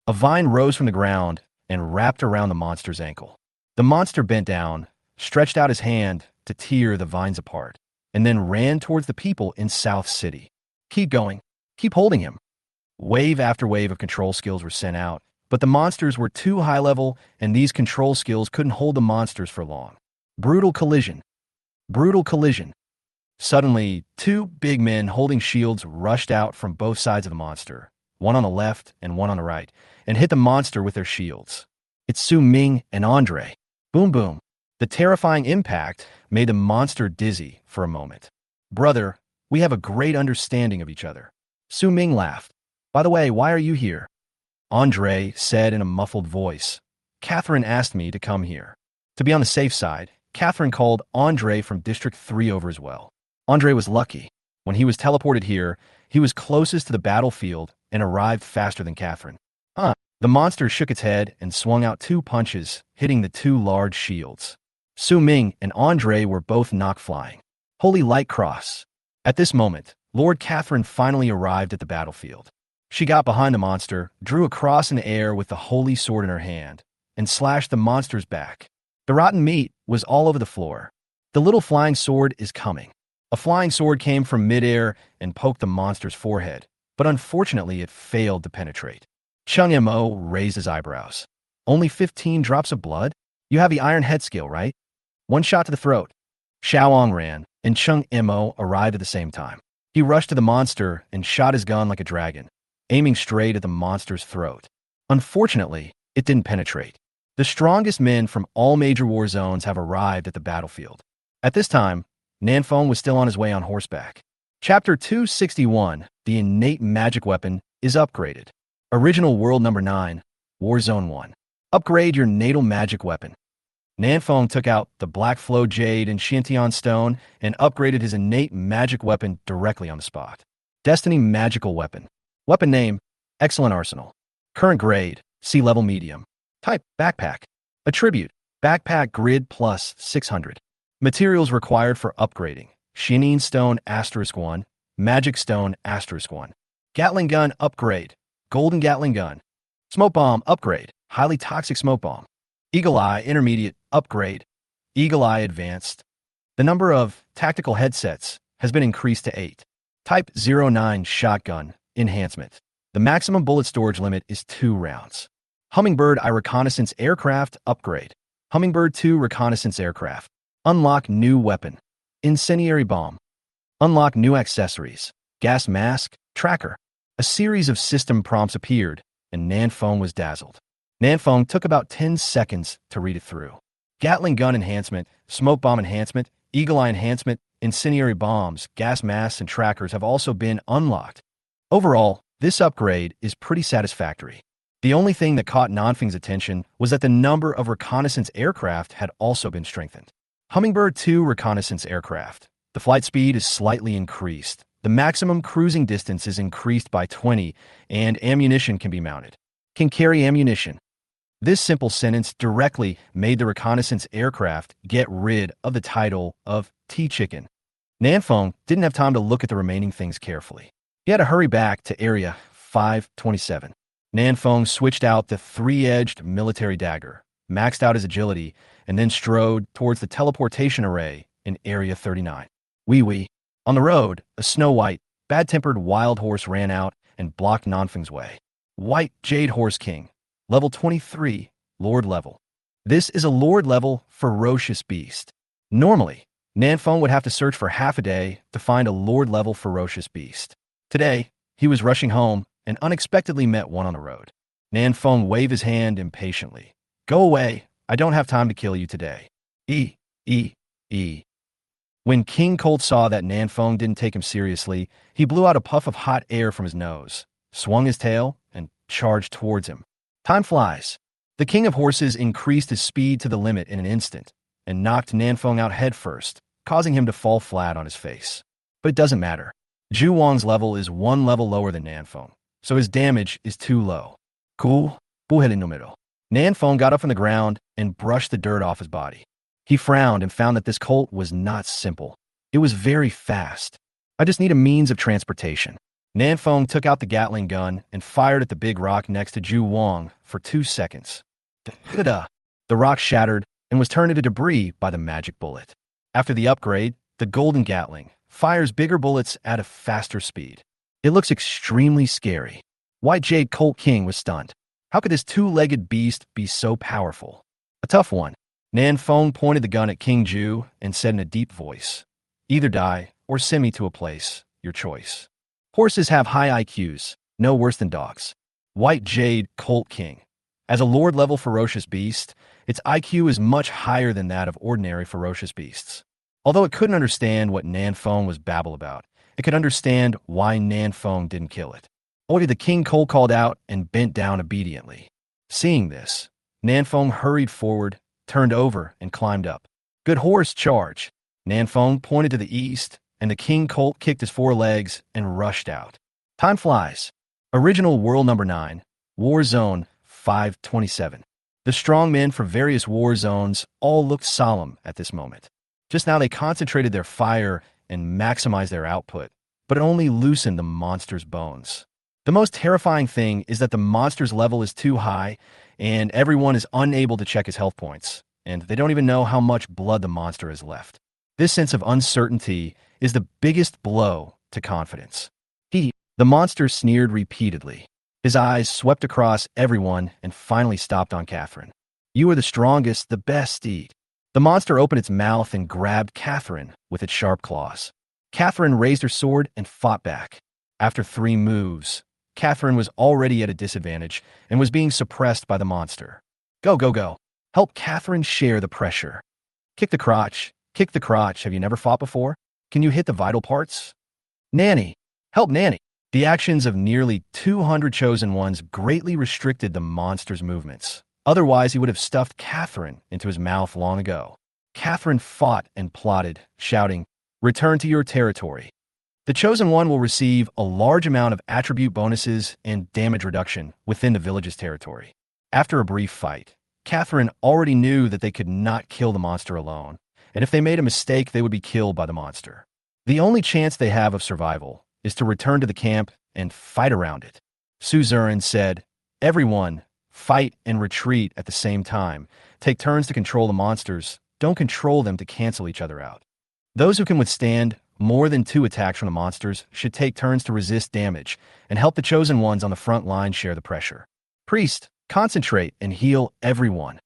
A vine rose from the ground and wrapped around the monster's ankle. The monster bent down, stretched out his hand to tear the vines apart, and then ran towards the people in South City. Keep going. Keep holding him. Wave after wave of control skills were sent out, but the monsters were too high level and these control skills couldn't hold the monsters for long. Brutal collision. Brutal collision. Suddenly, two big men holding shields rushed out from both sides of the monster, one on the left and one on the right, and hit the monster with their shields. It's Su Ming and Andre. Boom boom. The terrifying impact made the monster dizzy for a moment. Brother, we have a great understanding of each other. Su Ming laughed. By the way, why are you here? Andre said in a muffled voice. Catherine asked me to come here. To be on the safe side, Catherine called Andre from District 3 over as well. Andre was lucky. When he was teleported here, he was closest to the battlefield and arrived faster than Catherine. The monster shook its head and swung out 2 punches, hitting the 2 large shields. Su Ming and Andre were both knocked flying. Holy Light Cross. At this moment, Lord Catherine finally arrived at the battlefield. She got behind the monster, drew a cross in the air with the holy sword in her hand, and slashed the monster's back. The rotten meat was all over the floor. The little flying sword is coming. A flying sword came from midair and poked the monster's forehead, but unfortunately it failed to penetrate. Chung Mo raised his eyebrows. Only 15 drops of blood? You have the Iron Head skill, right? 1 shot to the throat. Xiaoong ran, and Chung Mo arrived at the same time. He rushed to the monster and shot his gun like a dragon, aiming straight at the monster's throat. Unfortunately, it didn't penetrate. The strongest men from all major war zones have arrived at the battlefield. At this time, Nanfeng was still on his way on horseback. Chapter 261, the innate magic weapon, is upgraded. Original World Number 9, Warzone 1. Upgrade your natal magic weapon. Nanfeng took out the Black Flow Jade and Shintian Stone and upgraded his innate magic weapon directly on the spot. Destiny Magical Weapon. Weapon name, Excellent Arsenal. Current grade, C-level medium. Type, Backpack. Attribute, Backpack Grid plus 600. Materials required for upgrading, Shinin Stone *1, Magic Stone *1. Gatling Gun upgrade, Golden Gatling Gun. Smoke Bomb upgrade, Highly Toxic Smoke Bomb. Eagle Eye Intermediate upgrade, Eagle Eye Advanced. The number of tactical headsets has been increased to 8. Type 09 Shotgun Enhancement. The maximum bullet storage limit is 2 rounds. Hummingbird Eye Reconnaissance Aircraft upgrade. Hummingbird 2 Reconnaissance Aircraft. Unlock new weapon. Incendiary Bomb. Unlock new accessories. Gas Mask, Tracker. A series of system prompts appeared, and Nanfeng was dazzled. Nanfeng took about 10 seconds to read it through. Gatling Gun Enhancement, Smoke Bomb Enhancement, Eagle Eye Enhancement, Incendiary Bombs, Gas Masks, and Trackers have also been unlocked. Overall, this upgrade is pretty satisfactory. The only thing that caught Nanfeng's attention was that the number of reconnaissance aircraft had also been strengthened. Hummingbird 2 reconnaissance aircraft. The flight speed is slightly increased. The maximum cruising distance is increased by 20, and ammunition can be mounted. Can carry ammunition. This simple sentence directly made the reconnaissance aircraft get rid of the title of T-Chicken. Nanfeng didn't have time to look at the remaining things carefully. He had to hurry back to Area 527. Nanfeng switched out the three-edged military dagger, maxed out his agility, and then strode towards the teleportation array in Area 39. Wee. On the road, a snow-white, bad-tempered wild horse ran out and blocked Nanfeng's way. White Jade Horse King, level 23, Lord level. This is a Lord level ferocious beast. Normally, Nanfeng would have to search for half a day to find a Lord level ferocious beast. Today, he was rushing home and unexpectedly met one on the road. Nanfeng waved his hand impatiently. Go away, I don't have time to kill you today. E. When King Colt saw that Nanfeng didn't take him seriously, he blew out a puff of hot air from his nose, swung his tail, and charged towards him. Time flies. The King of Horses increased his speed to the limit in an instant and knocked Nanfeng out headfirst, causing him to fall flat on his face. But it doesn't matter. Zhu Wang's level is one level lower than Nanfeng, so his damage is too low. Cool. Nanfeng got up from the ground and brushed the dirt off his body. He frowned and found that this colt was not simple. It was very fast. I just need a means of transportation. Nanfeng took out the Gatling gun and fired at the big rock next to Zhu Wang for 2 seconds. The rock shattered and was turned into debris by the magic bullet. After the upgrade, the Golden Gatling fires bigger bullets at a faster speed. It looks extremely scary. White Jade Colt King was stunned. How could this two-legged beast be so powerful? A tough one. Nanfeng pointed the gun at King Zhu and said in a deep voice, either die or send me to a place, your choice. Horses have high IQs, no worse than dogs. White Jade Colt King. As a Lord-level ferocious beast, its IQ is much higher than that of ordinary ferocious beasts. Although it couldn't understand what Nanfeng was babble about, it could understand why Nanfeng didn't kill it. Only the King Colt called out and bent down obediently. Seeing this, Nanfeng hurried forward, turned over, and climbed up. Good horse, charge. Nanfeng pointed to the east, and the King Colt kicked his forelegs and rushed out. Time flies. Original World Number 9, War Zone 527. The strong men from various war zones all looked solemn at this moment. Just now they concentrated their fire and maximized their output, but it only loosened the monster's bones. The most terrifying thing is that the monster's level is too high, and everyone is unable to check his health points, and they don't even know how much blood the monster has left. This sense of uncertainty is the biggest blow to confidence. The monster sneered repeatedly. His eyes swept across everyone and finally stopped on Catherine. You are the strongest, the best steed. The monster opened its mouth and grabbed Catherine with its sharp claws. Catherine raised her sword and fought back. After 3 moves, Catherine was already at a disadvantage and was being suppressed by the monster. Go. Help Catherine share the pressure. Kick the crotch. Have you never fought before? Can you hit the vital parts? Nanny. Help Nanny. The actions of nearly 200 chosen ones greatly restricted the monster's movements. Otherwise, he would have stuffed Catherine into his mouth long ago. Catherine fought and plotted, shouting, "Return to your territory." The chosen one will receive a large amount of attribute bonuses and damage reduction within the village's territory. After a brief fight, Catherine already knew that they could not kill the monster alone, and if they made a mistake, they would be killed by the monster. The only chance they have of survival is to return to the camp and fight around it. Suzerain said, "Everyone, fight and retreat at the same time. Take turns to control the monsters. Don't control them to cancel each other out. Those who can withstand more than 2 attacks from the monsters should take turns to resist damage and help the chosen ones on the front line share the pressure. Priest, concentrate and heal everyone."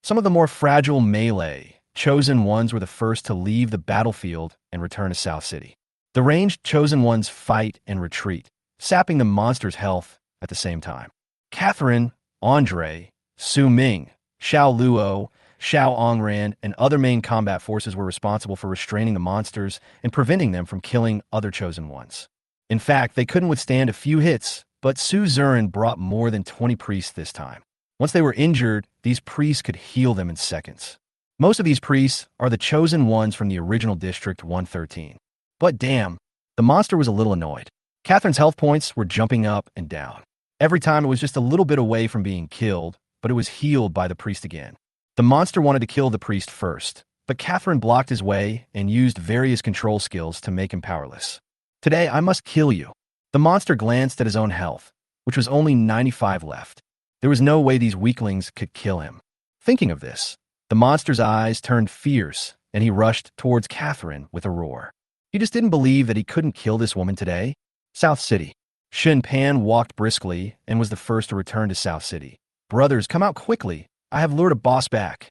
Some of the more fragile melee chosen ones were the first to leave the battlefield and return to South City. The ranged chosen ones fight and retreat, sapping the monster's health at the same time. Catherine, Andre, Su Ming, Xiao Luo, Xiao Ongran, and other main combat forces were responsible for restraining the monsters and preventing them from killing other chosen ones. In fact, they couldn't withstand a few hits But Su Zurin brought more than 20 priests this time. Once they were injured, these priests could heal them in seconds. Most of these priests are the chosen ones from the original District 113. But damn, the monster was a little annoyed. Catherine's health points were jumping up and down. Every time it was just a little bit away from being killed, but it was healed by the priest again. The monster wanted to kill the priest first, but Catherine blocked his way and used various control skills to make him powerless. Today, I must kill you. The monster glanced at his own health, which was only 95 left. There was no way these weaklings could kill him. Thinking of this, the monster's eyes turned fierce, and he rushed towards Catherine with a roar. He just didn't believe that he couldn't kill this woman today. South City. Shin Pan walked briskly and was the first to return to South City. Brothers, come out quickly. I have lured a boss back.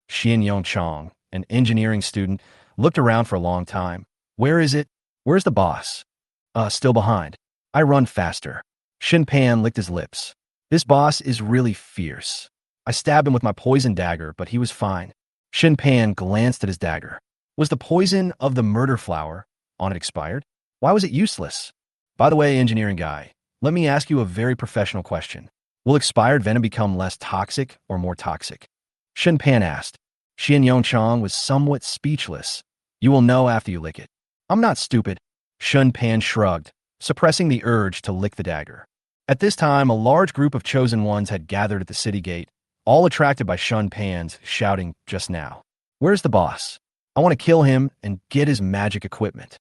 Xian Yongchong, an engineering student, looked around for a long time. Where is it? Where's the boss? Still behind. I run faster. Shin Pan licked his lips. This boss is really fierce. I stabbed him with my poison dagger, but he was fine. Shin Pan glanced at his dagger. Was the poison of the murder flower on it expired? Why was it useless? By the way, engineering guy, let me ask you a very professional question. Will expired venom become less toxic or more toxic? Shin Pan asked. Xian Yongchong was somewhat speechless. You will know after you lick it. I'm not stupid. Shin Pan shrugged, suppressing the urge to lick the dagger. At this time, a large group of chosen ones had gathered at the city gate, all attracted by Shin Pan's shouting just now. Where's the boss? I want to kill him and get his magic equipment.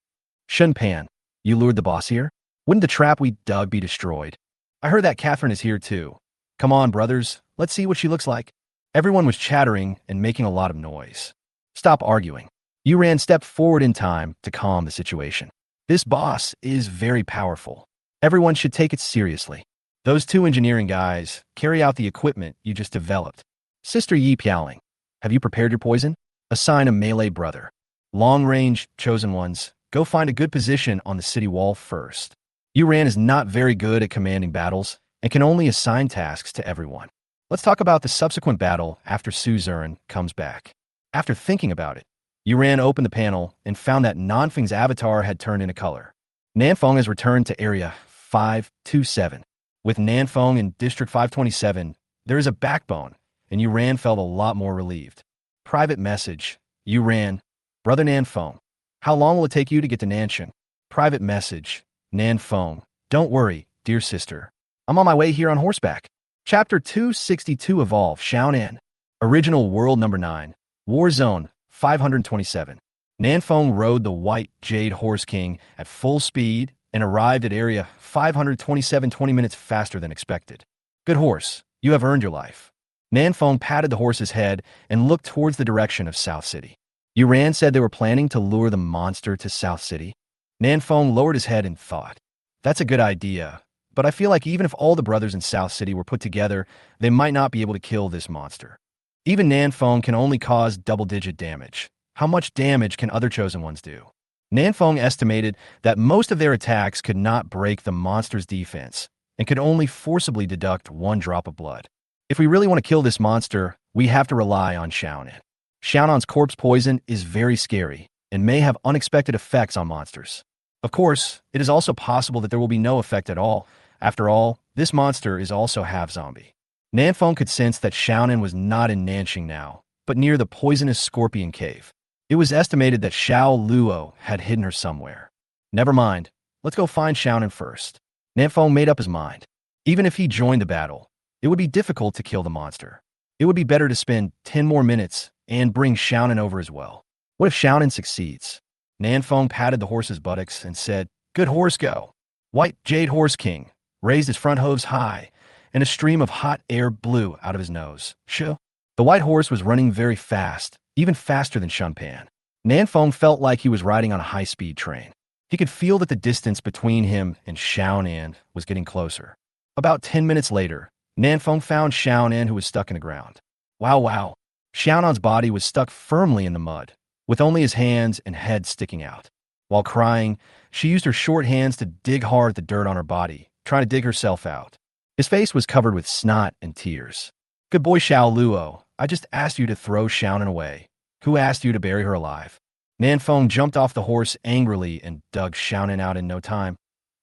Shin Pan, you lured the boss here? Wouldn't the trap we dug be destroyed? I heard that Catherine is here too. Come on, brothers, let's see what she looks like. Everyone was chattering and making a lot of noise. Stop arguing. Yuran stepped forward in time to calm the situation. This boss is very powerful. Everyone should take it seriously. Those two engineering guys carry out the equipment you just developed. Sister Yi Piaoling, have you prepared your poison? Assign a melee brother. Long-range chosen ones, go find a good position on the city wall first. Yuran is not very good at commanding battles and can only assign tasks to everyone. Let's talk about the subsequent battle after Su Zurin comes back. After thinking about it, Yuran opened the panel and found that Nanfeng's avatar had turned into color. Nanfeng has returned to Area 527. With Nanfeng in District 527, there is a backbone, and Yuran felt a lot more relieved. Private message. Yuran, Brother Nanfeng, how long will it take you to get to Nanshan? Private message. Nanfeng, don't worry, dear sister. I'm on my way here on horseback. Chapter 262 Evolve, Xiaonan. Original World Number 9. War Zone, 527. Nanfeng rode the white Jade Horse King at full speed and arrived at Area 527 20 minutes faster than expected. Good horse, you have earned your life. Nanfeng patted the horse's head and looked towards the direction of South City. Yuran said they were planning to lure the monster to South City. Nanfeng lowered his head and thought, that's a good idea, but I feel like even if all the brothers in South City were put together, they might not be able to kill this monster. Even Nanfeng can only cause double-digit damage. How much damage can other chosen ones do? Nanfeng estimated that most of their attacks could not break the monster's defense and could only forcibly deduct 1 drop of blood. If we really want to kill this monster, we have to rely on Xiaonan. Xiaonan's corpse poison is very scary and may have unexpected effects on monsters. Of course, it is also possible that there will be no effect at all. After all, this monster is also half zombie. Nanfeng could sense that Xiaonan was not in Nanxing now, but near the poisonous scorpion cave. It was estimated that Xiao Luo had hidden her somewhere. Never mind, let's go find Xiaonan first. Nanfeng made up his mind. Even if he joined the battle, it would be difficult to kill the monster. It would be better to spend 10 more minutes and bring Xiaonan over as well. What if Xiaonan succeeds? Nanfeng patted the horse's buttocks and said, good horse, go. White Jade Horse King raised his front hooves high, and a stream of hot air blew out of his nose. Shoo. The white horse was running very fast, even faster than Shin Pan. Nanfeng felt like he was riding on a high-speed train. He could feel that the distance between him and Xiaonan was getting closer. About 10 minutes later, Nanfeng found Xiaonan, who was stuck in the ground. Wow. Xiaonan's body was stuck firmly in the mud, with only his hands and head sticking out. While crying, she used her short hands to dig hard at the dirt on her body, trying to dig herself out. His face was covered with snot and tears. Good boy, Xiao Luo. I just asked you to throw Xiaonan away. Who asked you to bury her alive? Nanfeng jumped off the horse angrily and dug Xiaonan out in no time.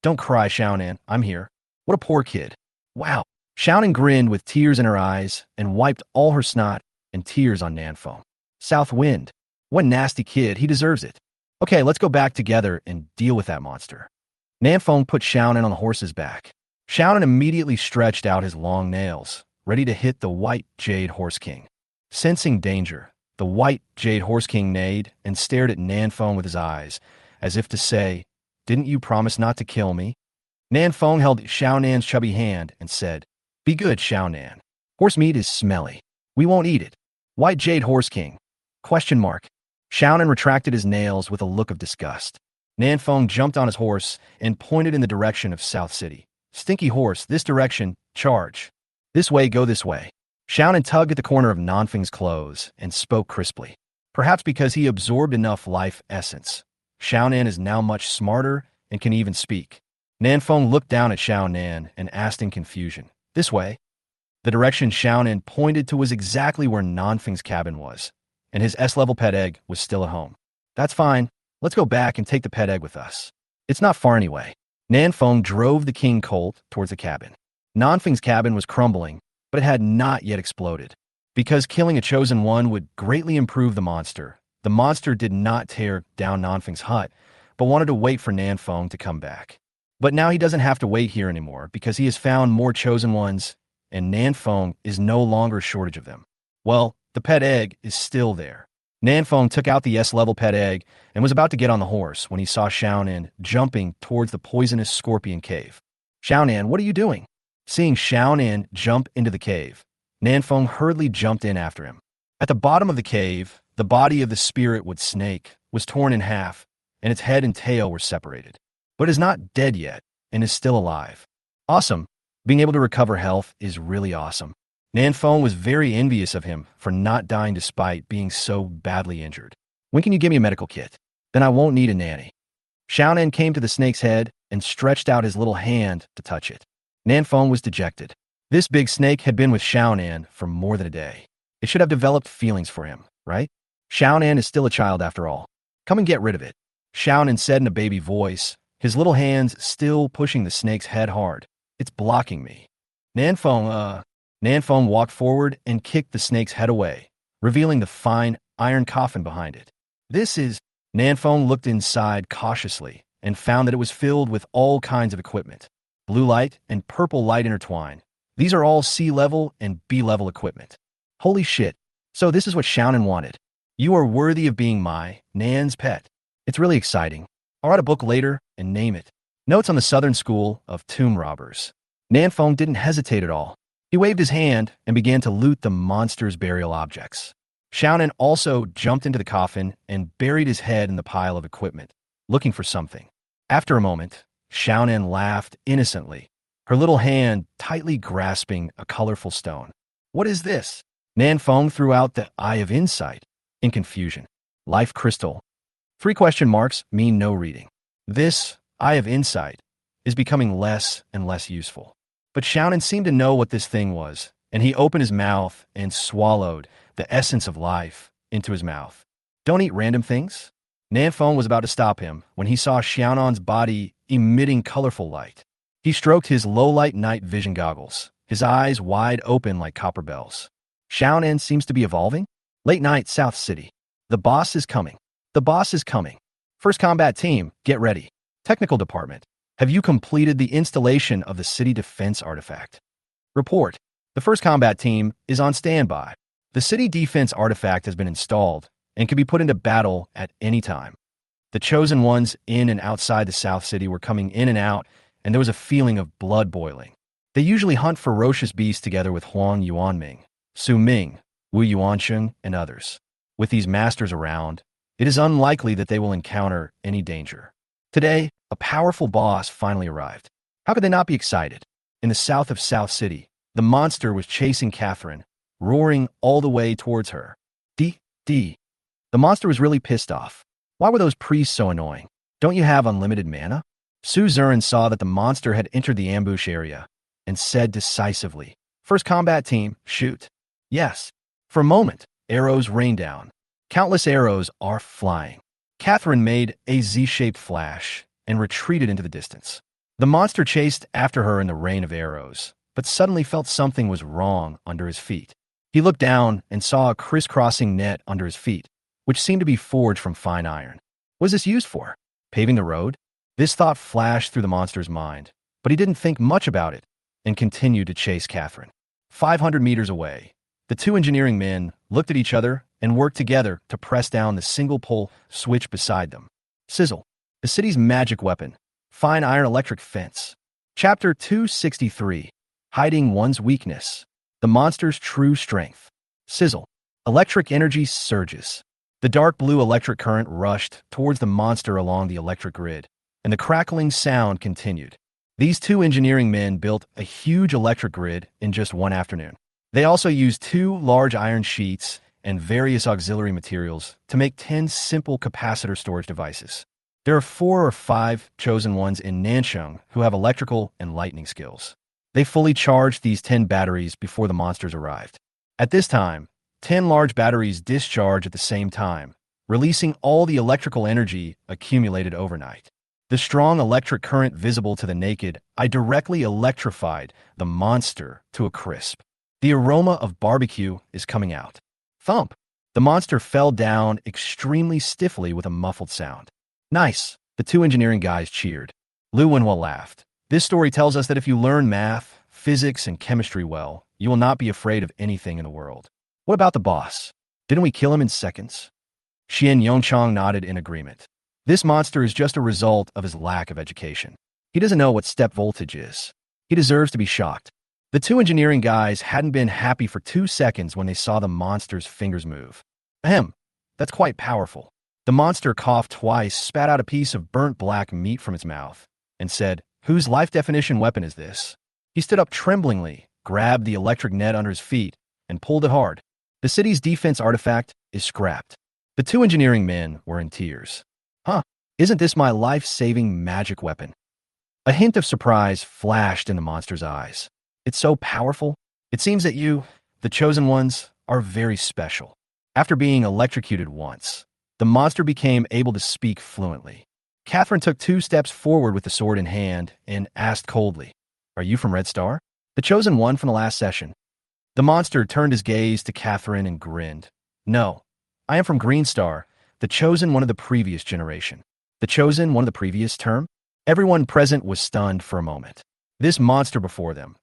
Don't cry, Xiaonan. I'm here. What a poor kid. Wow. Xiaonan grinned with tears in her eyes and wiped all her snot and tears on Nanfeng. South Wind. What nasty kid, he deserves it. Okay, let's go back together and deal with that monster. Nanfeng put Xiaonan on the horse's back. Xiaonan immediately stretched out his long nails, ready to hit the white Jade Horse King. Sensing danger, the white Jade Horse King neighed and stared at Nanfeng with his eyes, as if to say, "Didn't you promise not to kill me?" Nanfeng held Xiaonan's chubby hand and said, "Be good, Xiaonan. Horse meat is smelly. We won't eat it." White Jade Horse King? Question mark. Xiaonan retracted his nails with a look of disgust. Nanfeng jumped on his horse and pointed in the direction of South City. "Stinky horse, this direction, charge. This way, go this way." Xiaonan tugged at the corner of Nanfeng's clothes and spoke crisply. Perhaps because he absorbed enough life essence, Xiaonan is now much smarter and can even speak. Nanfeng looked down at Xiaonan and asked in confusion, "This way?" The direction Xiaonan pointed to was exactly where Nanfeng's cabin was, and his S-level pet egg was still at home. "That's fine. Let's go back and take the pet egg with us. It's not far anyway." Nanfeng drove the king colt towards the cabin. Nanfeng's cabin was crumbling, but it had not yet exploded. Because killing a chosen one would greatly improve the monster did not tear down Nanfeng's hut, but wanted to wait for Nanfeng to come back. But now he doesn't have to wait here anymore because he has found more chosen ones, and Nanfeng is no longer a shortage of them. Well, the pet egg is still there. Nanfeng took out the S-level pet egg and was about to get on the horse when he saw Xiaonan jumping towards the poisonous scorpion cave. "Xiaonan, what are you doing?" Seeing Xiaonan jump into the cave, Nanfeng hurriedly jumped in after him. At the bottom of the cave, the body of the spirit-wood snake was torn in half, and its head and tail were separated. But it is not dead yet, and is still alive. Awesome. Being able to recover health is really awesome. Nanfeng was very envious of him for not dying despite being so badly injured. "When can you give me a medical kit? Then I won't need a nanny." Xiaonan came to the snake's head and stretched out his little hand to touch it. Nanfeng was dejected. This big snake had been with Xiaonan for more than a day. It should have developed feelings for him, right? Xiaonan is still a child after all. "Come and get rid of it," Xiaonan said in a baby voice, his little hands still pushing the snake's head hard. "It's blocking me." Nanfeng walked forward and kicked the snake's head away, revealing the fine iron coffin behind it. "This is..." Nanfeng looked inside cautiously and found that it was filled with all kinds of equipment. Blue light and purple light intertwine. These are all C-level and B-level equipment. Holy shit. So this is what Xiaonan wanted. "You are worthy of being my Nan's pet." It's really exciting. I'll write a book later and name it. Notes on the Southern School of Tomb Robbers. Nanfeng didn't hesitate at all. He waved his hand and began to loot the monster's burial objects. Xiaonan also jumped into the coffin and buried his head in the pile of equipment, looking for something. After a moment, Xiaonan laughed innocently, her little hand tightly grasping a colorful stone. "What is this?" Nanfeng threw out the Eye of Insight in confusion. "Life crystal." 3 question marks mean no reading. This Eye of Insight is becoming less and less useful. But Xiaonan seemed to know what this thing was, and he opened his mouth and swallowed the essence of life into his mouth. "Don't eat random things." Nanfeng was about to stop him when he saw Xiaonan's body emitting colorful light. He stroked his low-light night vision goggles, his eyes wide open like copper bells. Xiaonan seems to be evolving. Late night, South City. The boss is coming. The boss is coming. First combat team, get ready. Technical department. Have you completed the installation of the city defense artifact? Report. The first combat team is on standby. The city defense artifact has been installed and can be put into battle at any time. The chosen ones in and outside the South City were coming in and out, and there was a feeling of blood boiling. They usually hunt ferocious beasts together with Huang Yuanming, Su Ming, Wu Yuansheng, and others. With these masters around, it is unlikely that they will encounter any danger. Today, a powerful boss finally arrived. How could they not be excited? In the south of South City, the monster was chasing Catherine, roaring all the way towards her. D. The monster was really pissed off. Why were those priests so annoying? Don't you have unlimited mana? Su Zurin saw that the monster had entered the ambush area and said decisively, "First combat team, shoot." Yes. For a moment, arrows rained down. Countless arrows are flying. Catherine made a Z-shaped flash and retreated into the distance. The monster chased after her in the rain of arrows, but suddenly felt something was wrong under his feet. He looked down and saw a crisscrossing net under his feet, which seemed to be forged from fine iron. What was this used for? Paving the road? This thought flashed through the monster's mind, but he didn't think much about it and continued to chase Catherine. 500 meters away, the two engineering men looked at each other and worked together to press down the single pull switch beside them. Sizzle. The city's magic weapon. Fine iron electric fence. Chapter 263. Hiding one's weakness. The monster's true strength. Sizzle. Electric energy surges. The dark blue electric current rushed towards the monster along the electric grid, and the crackling sound continued. These two engineering men built a huge electric grid in just one afternoon. They also used 2 large iron sheets and various auxiliary materials to make 10 simple capacitor storage devices. There are 4 or 5 chosen ones in Nansheng who have electrical and lightning skills. They fully charged these 10 batteries before the monsters arrived. At this time, 10 large batteries discharge at the same time, releasing all the electrical energy accumulated overnight. The strong electric current visible to the naked eye directly electrified the monster to a crisp. The aroma of barbecue is coming out. Thump! The monster fell down extremely stiffly with a muffled sound. Nice! The two engineering guys cheered. Lu Wenhua laughed. This story tells us that if you learn math, physics, and chemistry well, you will not be afraid of anything in the world. What about the boss? Didn't we kill him in seconds? Xian Yongchang nodded in agreement. This monster is just a result of his lack of education. He doesn't know what step voltage is. He deserves to be shocked. The two engineering guys hadn't been happy for 2 seconds when they saw the monster's fingers move. Ahem, that's quite powerful. The monster coughed twice, spat out a piece of burnt black meat from its mouth, and said, "Whose life definition weapon is this?" He stood up tremblingly, grabbed the electric net under his feet, and pulled it hard. The city's defense artifact is scrapped. The two engineering men were in tears. Huh, isn't this my life-saving magic weapon? A hint of surprise flashed in the monster's eyes. It's so powerful. It seems that you, the chosen ones, are very special. After being electrocuted once, the monster became able to speak fluently. Catherine took 2 steps forward with the sword in hand and asked coldly, "Are you from Red Star? The chosen one from the last session?" The monster turned his gaze to Catherine and grinned. "No, I am from Green Star, the chosen one of the previous generation." The chosen one of the previous term? Everyone present was stunned for a moment. This monster before them.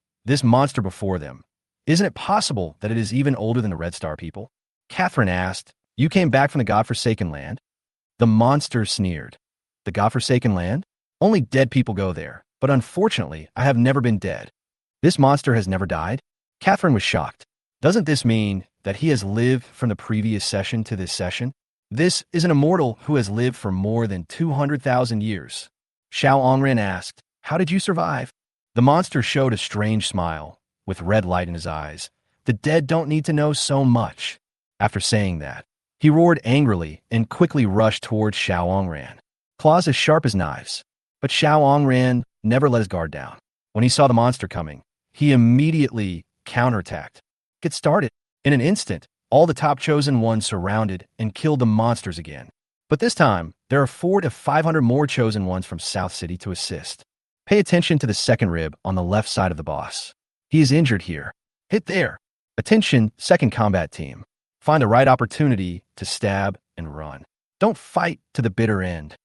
Isn't it possible that it is even older than the Red Star people? Catherine asked, "You came back from the godforsaken land?" The monster sneered. "The godforsaken land? Only dead people go there, but unfortunately, I have never been dead." This monster has never died? Catherine was shocked. Doesn't this mean that he has lived from the previous session to this session? This is an immortal who has lived for more than 200,000 years. Xiao Ongren asked, "How did you survive?" The monster showed a strange smile, with red light in his eyes. "The dead don't need to know so much." After saying that, he roared angrily and quickly rushed towards Xiao Ongren, claws as sharp as knives. But Xiao Ongren never let his guard down. When he saw the monster coming, he immediately counterattacked. Get started. In an instant, all the top chosen ones surrounded and killed the monsters again. But this time, there are 400 to 500 more chosen ones from South City to assist. Pay attention to the second rib on the left side of the boss. He is injured here. Hit there. Attention, second combat team. Find the right opportunity to stab and run. Don't fight to the bitter end.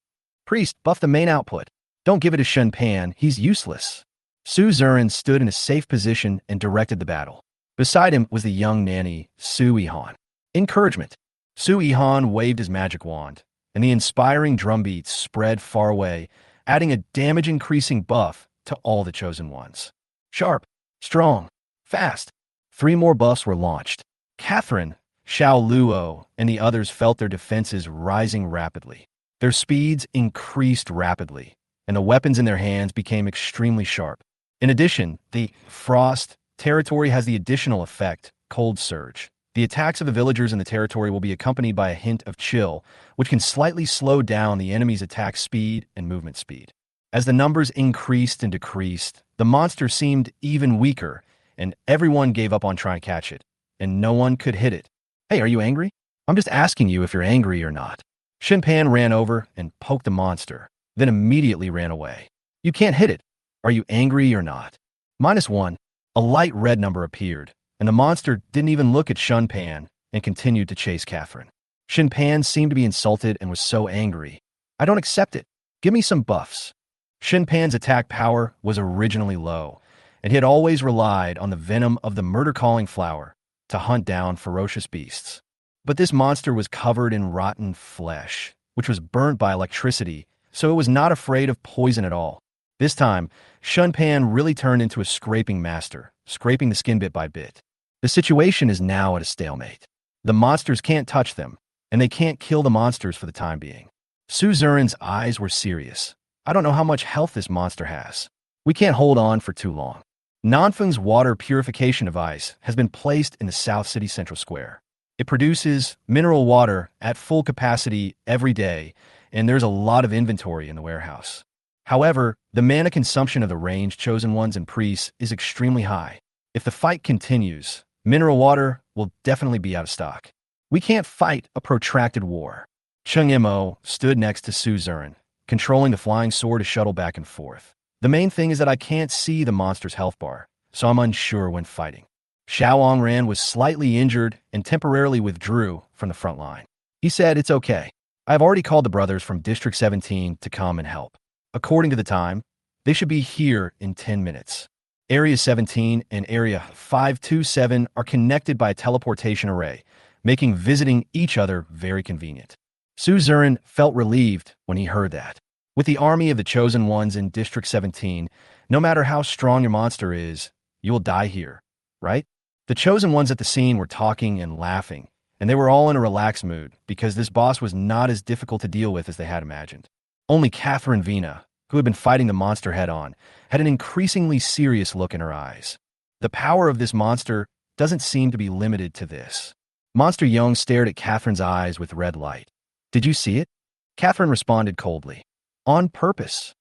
Priest, buff the main output. Don't give it to Shen Pan, he's useless. Su Zurin stood in a safe position and directed the battle. Beside him was the young nanny, Su Yihan. Encouragement. Su Yihan waved his magic wand, and the inspiring drumbeats spread far away, adding a damage-increasing buff to all the chosen ones. Sharp, strong, fast. 3 more buffs were launched. Catherine, Xiao Luo, and the others felt their defenses rising rapidly. Their speeds increased rapidly, and the weapons in their hands became extremely sharp. In addition, the Frost territory has the additional effect, Cold Surge. The attacks of the villagers in the territory will be accompanied by a hint of Chill, which can slightly slow down the enemy's attack speed and movement speed. As the numbers increased and decreased, the monster seemed even weaker, and everyone gave up on trying to catch it, and no one could hit it. Hey, are you angry? I'm just asking you if you're angry or not. Shin Pan ran over and poked the monster, then immediately ran away. You can't hit it. Are you angry or not? -1. A light red number appeared, and the monster didn't even look at Shun Pan and continued to chase Catherine. Shin Pan seemed to be insulted and was so angry. I don't accept it. Give me some buffs. Shin Pan's attack power was originally low, and he had always relied on the venom of the murder-calling flower to hunt down ferocious beasts. But this monster was covered in rotten flesh, which was burnt by electricity, so it was not afraid of poison at all. This time, Shun Pan really turned into a scraping master, scraping the skin bit by bit. The situation is now at a stalemate. The monsters can't touch them, and they can't kill the monsters for the time being. Su Zurin's eyes were serious. I don't know how much health this monster has. We can't hold on for too long. Nanfeng's water purification device has been placed in the South City Central Square. It produces mineral water at full capacity every day, and there's a lot of inventory in the warehouse. However, the mana consumption of the ranged chosen ones and priests is extremely high. If the fight continues, mineral water will definitely be out of stock. We can't fight a protracted war. Chung Imo stood next to Su Zurin, controlling the flying sword to shuttle back and forth. The main thing is that I can't see the monster's health bar, so I'm unsure when fighting. Xiao Ongran was slightly injured and temporarily withdrew from the front line. He said, "It's okay. I've already called the brothers from District 17 to come and help. According to the time, they should be here in 10 minutes. Area 17 and Area 527 are connected by a teleportation array, making visiting each other very convenient." Su Zurin felt relieved when he heard that. With the army of the Chosen Ones in District 17, no matter how strong your monster is, you will die here, right? The Chosen Ones at the scene were talking and laughing, and they were all in a relaxed mood because this boss was not as difficult to deal with as they had imagined. Only Catherine Vina, who had been fighting the monster head-on, had an increasingly serious look in her eyes. The power of this monster doesn't seem to be limited to this. Monster Young stared at Catherine's eyes with red light. "Did you see it?" Catherine responded coldly. "On purpose."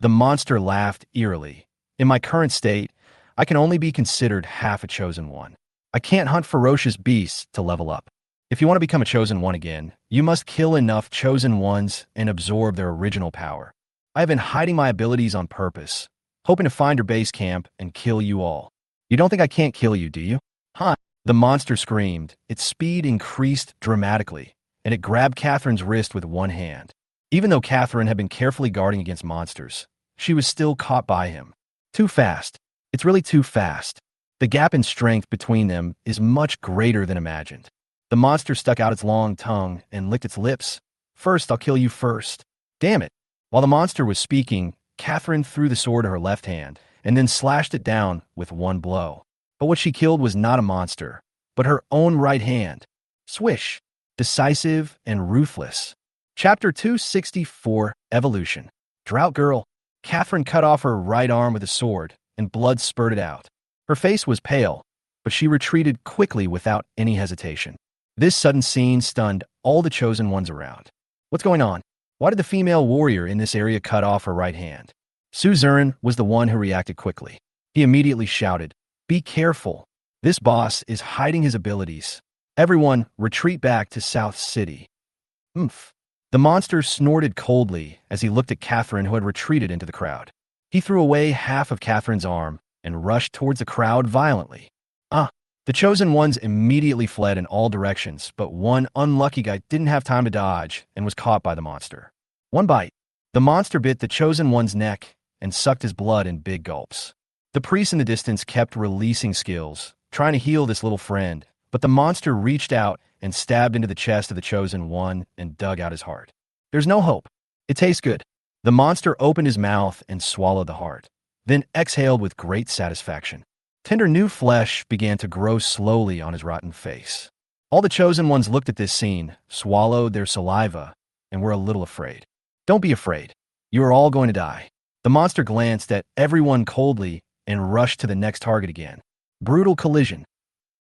The monster laughed eerily. "In my current state, I can only be considered half a chosen one. I can't hunt ferocious beasts to level up. If you want to become a chosen one again, you must kill enough chosen ones and absorb their original power. I have been hiding my abilities on purpose, hoping to find your base camp and kill you all. You don't think I can't kill you, do you?" "Huh?" The monster screamed. Its speed increased dramatically, and it grabbed Catherine's wrist with one hand. Even though Catherine had been carefully guarding against monsters, she was still caught by him. Too fast. It's really too fast. The gap in strength between them is much greater than imagined. The monster stuck out its long tongue and licked its lips. "First, I'll kill you first." Damn it. While the monster was speaking, Catherine threw the sword to her left hand and then slashed it down with one blow. But what she killed was not a monster, but her own right hand. Swish. Decisive and ruthless. Chapter 264, Evolution. Drought Girl. Catherine cut off her right arm with a sword, and blood spurted out. Her face was pale, but she retreated quickly without any hesitation. This sudden scene stunned all the chosen ones around. What's going on? Why did the female warrior in this area cut off her right hand? Su Zurin was the one who reacted quickly. He immediately shouted, "Be careful. This boss is hiding his abilities. Everyone, retreat back to South City." "Oomph." The monster snorted coldly as he looked at Catherine, who had retreated into the crowd. He threw away half of Catherine's arm and rushed towards the crowd violently. The chosen ones immediately fled in all directions, but one unlucky guy didn't have time to dodge and was caught by the monster. One bite. The monster bit the chosen one's neck and sucked his blood in big gulps. The priest in the distance kept releasing skills, trying to heal this little friend, but the monster reached out and stabbed into the chest of the chosen one and dug out his heart. There's no hope. It tastes good. The monster opened his mouth and swallowed the heart, then exhaled with great satisfaction. Tender new flesh began to grow slowly on his rotten face. All the chosen ones looked at this scene, swallowed their saliva, and were a little afraid. "Don't be afraid. You are all going to die." The monster glanced at everyone coldly and rushed to the next target again. Brutal collision.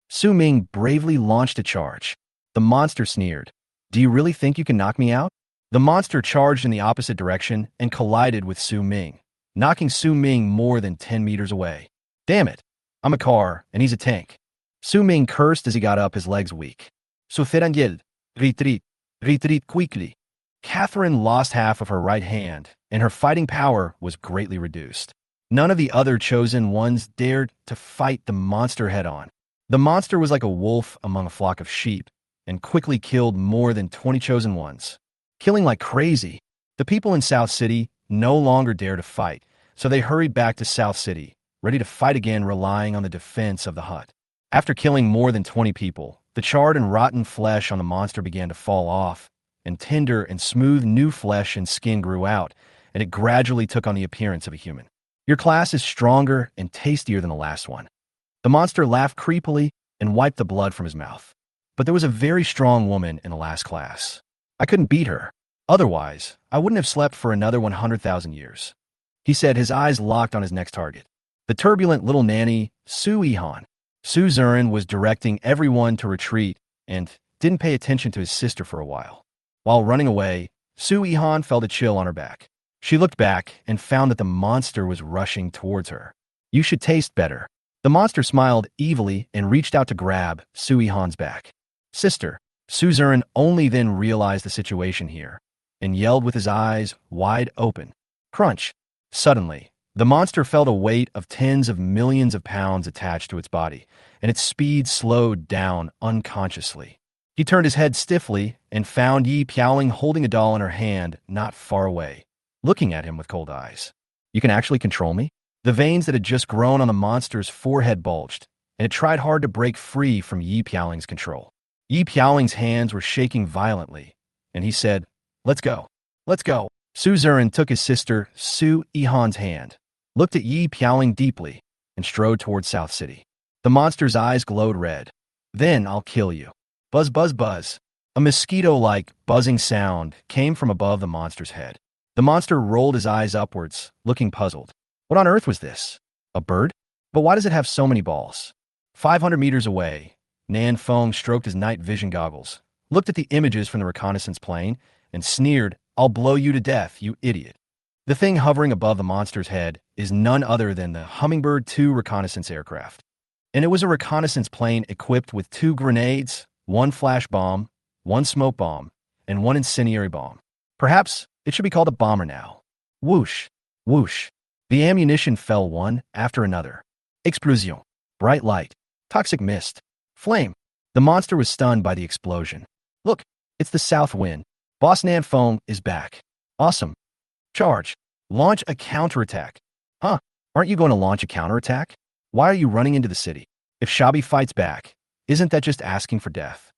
Su Ming bravely launched a charge. The monster sneered. "Do you really think you can knock me out?" The monster charged in the opposite direction and collided with Su Ming, knocking Su Ming more than 10 meters away. "Damn it. I'm a car, and he's a tank." Su Ming cursed as he got up, his legs weak. "Sufferangel. Retreat. Retreat quickly." Catherine lost half of her right hand, and her fighting power was greatly reduced. None of the other chosen ones dared to fight the monster head-on. The monster was like a wolf among a flock of sheep, and quickly killed more than 20 chosen ones. Killing like crazy, the people in South City no longer dared to fight, so they hurried back to South City, ready to fight again, relying on the defense of the hut. After killing more than 20 people, the charred and rotten flesh on the monster began to fall off, and tender and smooth new flesh and skin grew out, and it gradually took on the appearance of a human. Your class is stronger and tastier than the last one. The monster laughed creepily and wiped the blood from his mouth. But there was a very strong woman in the last class. I couldn't beat her. Otherwise, I wouldn't have slept for another 100,000 years. He said, his eyes locked on his next target. The turbulent little nanny, Su Ihan. Su Zurin was directing everyone to retreat and didn't pay attention to his sister for a while. While running away, Su Ihan felt a chill on her back. She looked back and found that the monster was rushing towards her. You should taste better. The monster smiled evilly and reached out to grab Su Ihan's back. Sister, Su Zurin only then realized the situation here and yelled with his eyes wide open. Crunch! Suddenly, the monster felt a weight of tens of millions of pounds attached to its body, and its speed slowed down unconsciously. He turned his head stiffly and found Yi Piaoling holding a doll in her hand not far away, looking at him with cold eyes. You can actually control me? The veins that had just grown on the monster's forehead bulged, and it tried hard to break free from Yi Piaoling's control. Yi Piaoling's hands were shaking violently, and he said, "Let's go. Let's go." Su Zurin took his sister Su Ihan's hand, looked at Yi Piaoling deeply, and strode towards South City. The monster's eyes glowed red. Then I'll kill you. Buzz, buzz, buzz. A mosquito-like buzzing sound came from above the monster's head. The monster rolled his eyes upwards, looking puzzled. What on earth was this? A bird? But why does it have so many balls? 500 meters away, Nan Feng stroked his night vision goggles, looked at the images from the reconnaissance plane, and sneered, "I'll blow you to death, you idiot." The thing hovering above the monster's head is none other than the Hummingbird 2 reconnaissance aircraft. And it was a reconnaissance plane equipped with 2 grenades, 1 flash bomb, 1 smoke bomb, and 1 incendiary bomb. Perhaps it should be called a bomber now. Whoosh, whoosh. The ammunition fell one after another. Explosion. Bright light. Toxic mist. Flame. The monster was stunned by the explosion. Look, it's the south wind. Boss Nan Feng is back. Awesome. Charge. Launch a counterattack. Huh? Aren't you going to launch a counterattack? Why are you running into the city? If Shabi fights back, isn't that just asking for death?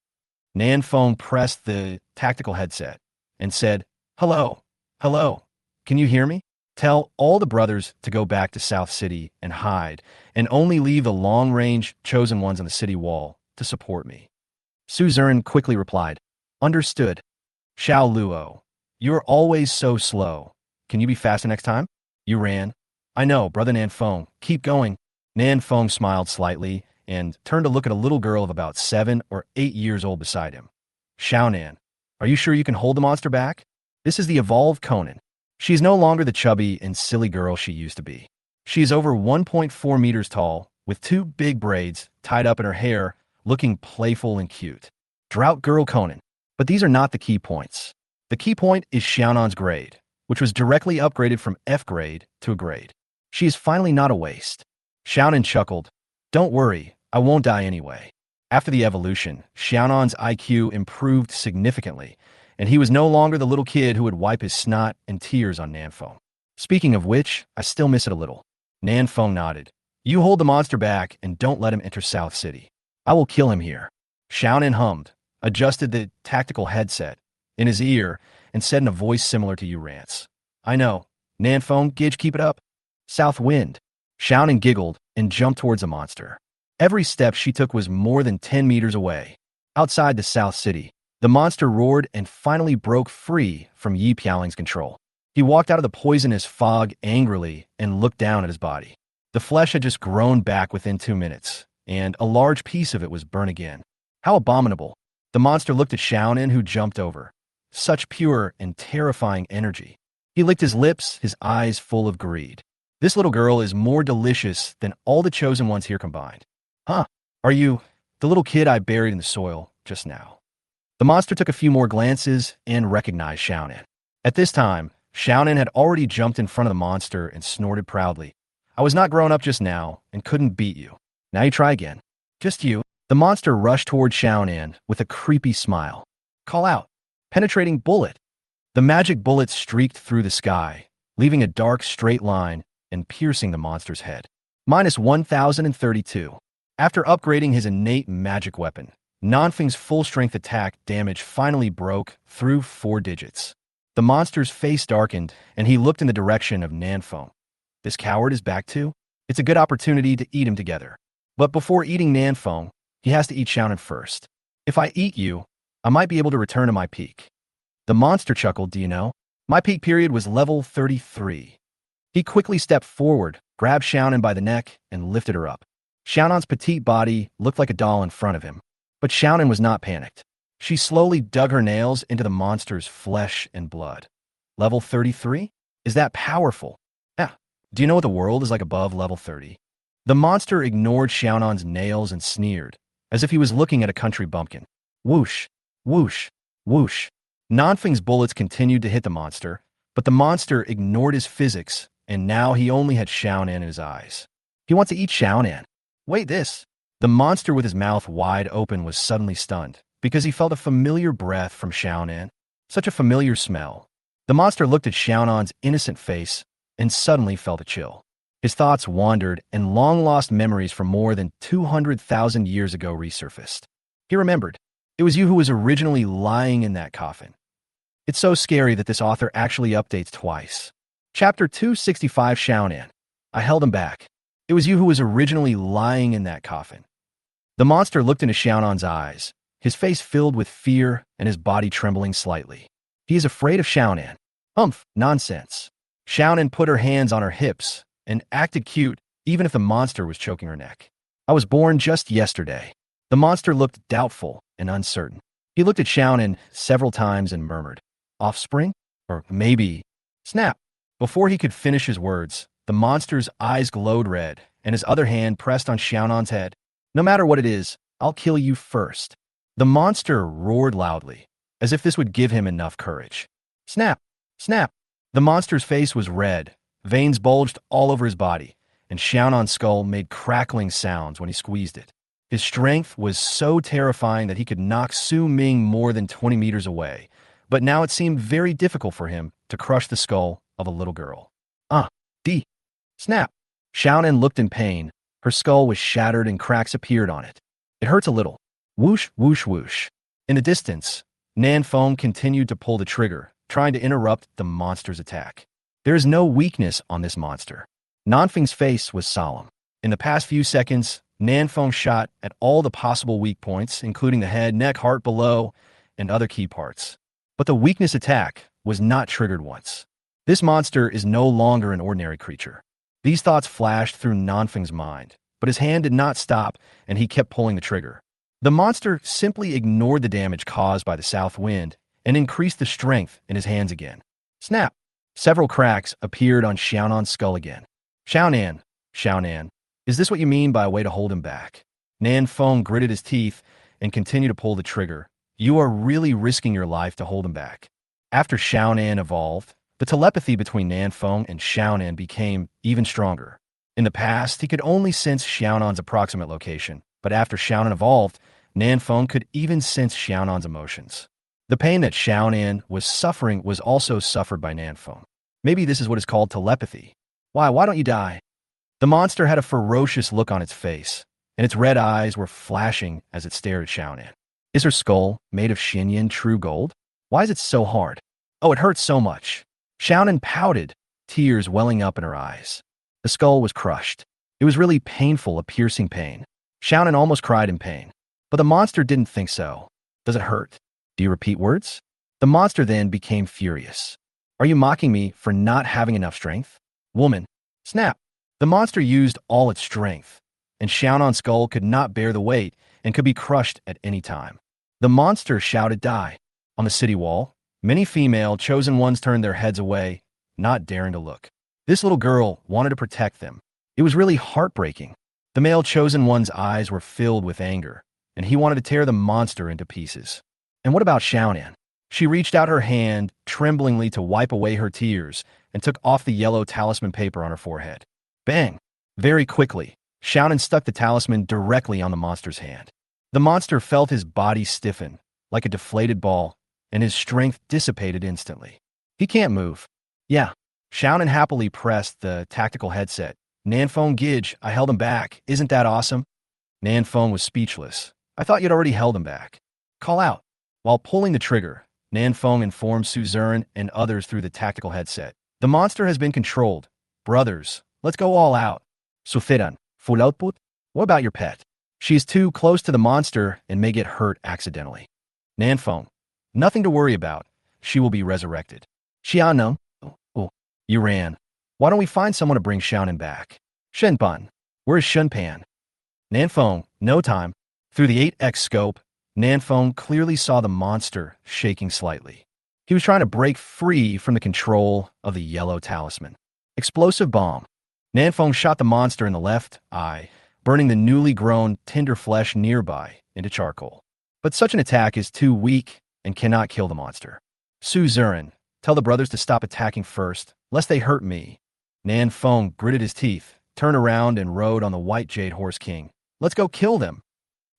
Nan Feng pressed the tactical headset and said, "Hello. Hello. Can you hear me? Tell all the brothers to go back to South City and hide, and only leave the long-range chosen ones on the city wall to support me." Su Zurin quickly replied, "Understood. Xiao Luo, you're always so slow. Can you be faster next time?" You ran. "I know, brother Nan Feng. Keep going." Nan Feng smiled slightly and turned to look at a little girl of about 7 or 8 years old beside him. "Xiao Nan, are you sure you can hold the monster back? This is the evolved Conan. She is no longer the chubby and silly girl she used to be. She is over 1.4 meters tall, with 2 big braids tied up in her hair, looking playful and cute. Drought Girl Conan. But these are not the key points. The key point is Xiaonan's grade, which was directly upgraded from F grade to a grade. She is finally not a waste." Xiaonan chuckled. "Don't worry, I won't die anyway." After the evolution, Xiaonan's IQ improved significantly, and he was no longer the little kid who would wipe his snot and tears on Nan Feng. "Speaking of which, I still miss it a little." Nan Feng nodded. "You hold the monster back and don't let him enter South City. I will kill him here." Xiaonan hummed, adjusted the tactical headset in his ear, and said in a voice similar to Yu Rant's, "I know. Nan Feng, Gidge, keep it up." South wind. Xiaonan giggled and jumped towards the monster. Every step she took was more than 10 meters away. Outside the South City, the monster roared and finally broke free from Yi Piaoling's control. He walked out of the poisonous fog angrily and looked down at his body. The flesh had just grown back within 2 minutes, and a large piece of it was burnt again. How abominable. The monster looked at Xiaonan, who jumped over. Such pure and terrifying energy. He licked his lips, his eyes full of greed. "This little girl is more delicious than all the chosen ones here combined." "Huh? Are you the little kid I buried in the soil just now?" The monster took a few more glances and recognized Xiaonan. At this time, Xiaonan had already jumped in front of the monster and snorted proudly. I was not grown up just now and couldn't beat you. Now you try again. Just you. The monster rushed toward Xiaonan with a creepy smile. Call out. Penetrating bullet. The magic bullet streaked through the sky, leaving a dark straight line and piercing the monster's head. Minus 1032. After upgrading his innate magic weapon, Nanfeng's full-strength attack damage finally broke through 4 digits. The monster's face darkened, and he looked in the direction of Nanfeng. This coward is back too? It's a good opportunity to eat him together. But before eating Nanfeng, he has to eat Xiaonan first. If I eat you, I might be able to return to my peak. The monster chuckled, do you know? My peak period was level 33. He quickly stepped forward, grabbed Xiaonan by the neck, and lifted her up. Xiaonan's petite body looked like a doll in front of him. But Xiaonan was not panicked. She slowly dug her nails into the monster's flesh and blood. Level 33? Is that powerful? Yeah. Do you know what the world is like above level 30? The monster ignored Xiaonan's nails and sneered, as if he was looking at a country bumpkin. Whoosh, whoosh, whoosh. Nanfeng's bullets continued to hit the monster, but the monster ignored his physics, and now he only had Xiaonan in his eyes. He wants to eat Xiaonan. Wait, this. The monster with his mouth wide open was suddenly stunned, because he felt a familiar breath from Xiaonan. Such a familiar smell. The monster looked at Xiaonan's innocent face and suddenly felt a chill. His thoughts wandered, and long-lost memories from more than 200,000 years ago resurfaced. He remembered. It was you who was originally lying in that coffin. It's so scary that this author actually updates twice. Chapter 265 Xiaonan. I held him back. It was you who was originally lying in that coffin. The monster looked into Xiaonan's eyes, his face filled with fear and his body trembling slightly. He is afraid of Xiaonan. Nonsense. Xiaonan put her hands on her hips and acted cute, even if the monster was choking her neck. I was born just yesterday. The monster looked doubtful and uncertain. He looked at Xiaonan several times and murmured, offspring? Or maybe... Snap! Before he could finish his words, the monster's eyes glowed red, and his other hand pressed on Xiaonan's head. No matter what it is, I'll kill you first. The monster roared loudly, as if this would give him enough courage. Snap! Snap! The monster's face was red, veins bulged all over his body, and Xiaonan's skull made crackling sounds when he squeezed it. His strength was so terrifying that he could knock Su Ming more than 20 meters away, but now it seemed very difficult for him to crush the skull of a little girl. Snap! Xiaonan looked in pain. Her skull was shattered and cracks appeared on it. It hurts a little. Whoosh, whoosh, whoosh. In the distance, Nanfeng continued to pull the trigger, trying to interrupt the monster's attack. There is no weakness on this monster. Nanfeng's face was solemn. In the past few seconds, Nanfeng shot at all the possible weak points, including the head, neck, heart below, and other key parts. But the weakness attack was not triggered once. This monster is no longer an ordinary creature. These thoughts flashed through Nanfeng's mind, but his hand did not stop, and he kept pulling the trigger. The monster simply ignored the damage caused by the south wind and increased the strength in his hands again. Snap! Several cracks appeared on Xiaonan's skull again. Xiaonan, Xiaonan, is this what you mean by a way to hold him back? Nanfeng gritted his teeth and continued to pull the trigger. You are really risking your life to hold him back. After Xiaonan evolved, the telepathy between Nanfeng and Xiaonan became even stronger. In the past, he could only sense Xiaonan's approximate location, but after Xiaonan evolved, Nanfeng could even sense Xiaonan's emotions. The pain that Xiaonan was suffering was also suffered by Nanfeng. Maybe this is what is called telepathy. Why don't you die? The monster had a ferocious look on its face, and its red eyes were flashing as it stared at Xiaonan. Is her skull made of Xinyan true gold? Why is it so hard? Oh, it hurts so much. Xiaonan pouted, tears welling up in her eyes. The skull was crushed. It was really painful, a piercing pain. Xiaonan almost cried in pain. But the monster didn't think so. Does it hurt? Do you repeat words? The monster then became furious. Are you mocking me for not having enough strength? Woman, snap! The monster used all its strength, and Xiaonan's skull could not bear the weight and could be crushed at any time. The monster shouted, die. On the city wall, many female chosen ones turned their heads away, not daring to look. This little girl wanted to protect them. It was really heartbreaking. The male chosen one's eyes were filled with anger, and he wanted to tear the monster into pieces. And what about Xiaonan? She reached out her hand tremblingly to wipe away her tears and took off the yellow talisman paper on her forehead. Bang! Very quickly, Xiaonan stuck the talisman directly on the monster's hand. The monster felt his body stiffen, like a deflated ball, and his strength dissipated instantly. He can't move. Yeah. Xiaonan happily pressed the tactical headset. Nanfeng Gidge, I held him back. Isn't that awesome? Nanfeng was speechless. I thought you'd already held him back. Call out. While pulling the trigger, Nanfeng informed Suzerain and others through the tactical headset. The monster has been controlled. Brothers, let's go all out. Sufiran, full output? What about your pet? She's too close to the monster and may get hurt accidentally. Nanfeng, nothing to worry about. She will be resurrected. Xiaonan, oh, you ran. Why don't we find someone to bring Xiaonan back? Shenpan, where's Shunpan? Nanfeng, no time. Through the 8x scope, Nanfeng clearly saw the monster shaking slightly. He was trying to break free from the control of the yellow talisman. Explosive bomb. Nanfeng shot the monster in the left eye, burning the newly grown tender flesh nearby into charcoal. But such an attack is too weak and cannot kill the monster. Suzerain, tell the brothers to stop attacking first, lest they hurt me. Nanfeng gritted his teeth, turned around and rode on the white jade horse king. Let's go kill them.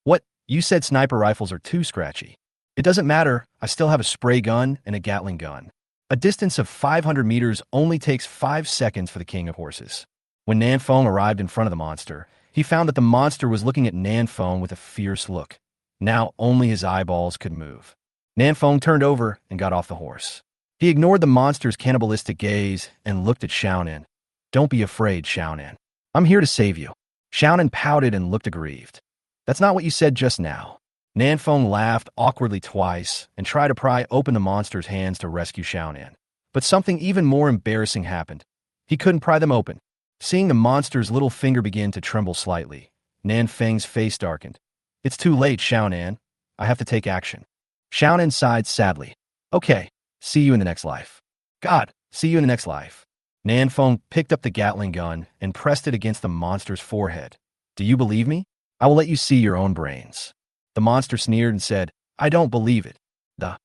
What? You said sniper rifles are too scratchy. It doesn't matter, I still have a spray gun and a Gatling gun. A distance of 500 meters only takes 5 seconds for the king of horses. When Nanfeng arrived in front of the monster, he found that the monster was looking at Nanfeng with a fierce look. Now only his eyeballs could move. Nanfeng turned over and got off the horse. He ignored the monster's cannibalistic gaze and looked at Xiaonan. Don't be afraid, Xiaonan. I'm here to save you. Xiaonan pouted and looked aggrieved. That's not what you said just now. Nanfeng laughed awkwardly twice and tried to pry open the monster's hands to rescue Xiaonan. But something even more embarrassing happened. He couldn't pry them open. Seeing the monster's little finger begin to tremble slightly, Nanfeng's face darkened. It's too late, Xiaonan. I have to take action. Xiaonan sighed sadly. Okay, see you in the next life. God, see you in the next life. Nanfeng picked up the Gatling gun and pressed it against the monster's forehead. Do you believe me? I will let you see your own brains. The monster sneered and said, I don't believe it. Da.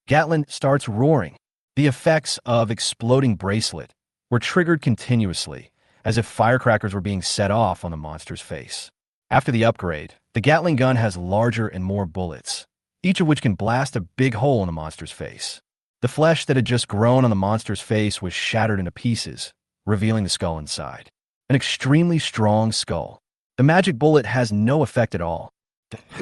Gatling starts roaring. The effects of exploding bracelet were triggered continuously, as if firecrackers were being set off on the monster's face. After the upgrade, the Gatling gun has larger and more bullets, each of which can blast a big hole in the monster's face. The flesh that had just grown on the monster's face was shattered into pieces, revealing the skull inside. An extremely strong skull. The magic bullet has no effect at all.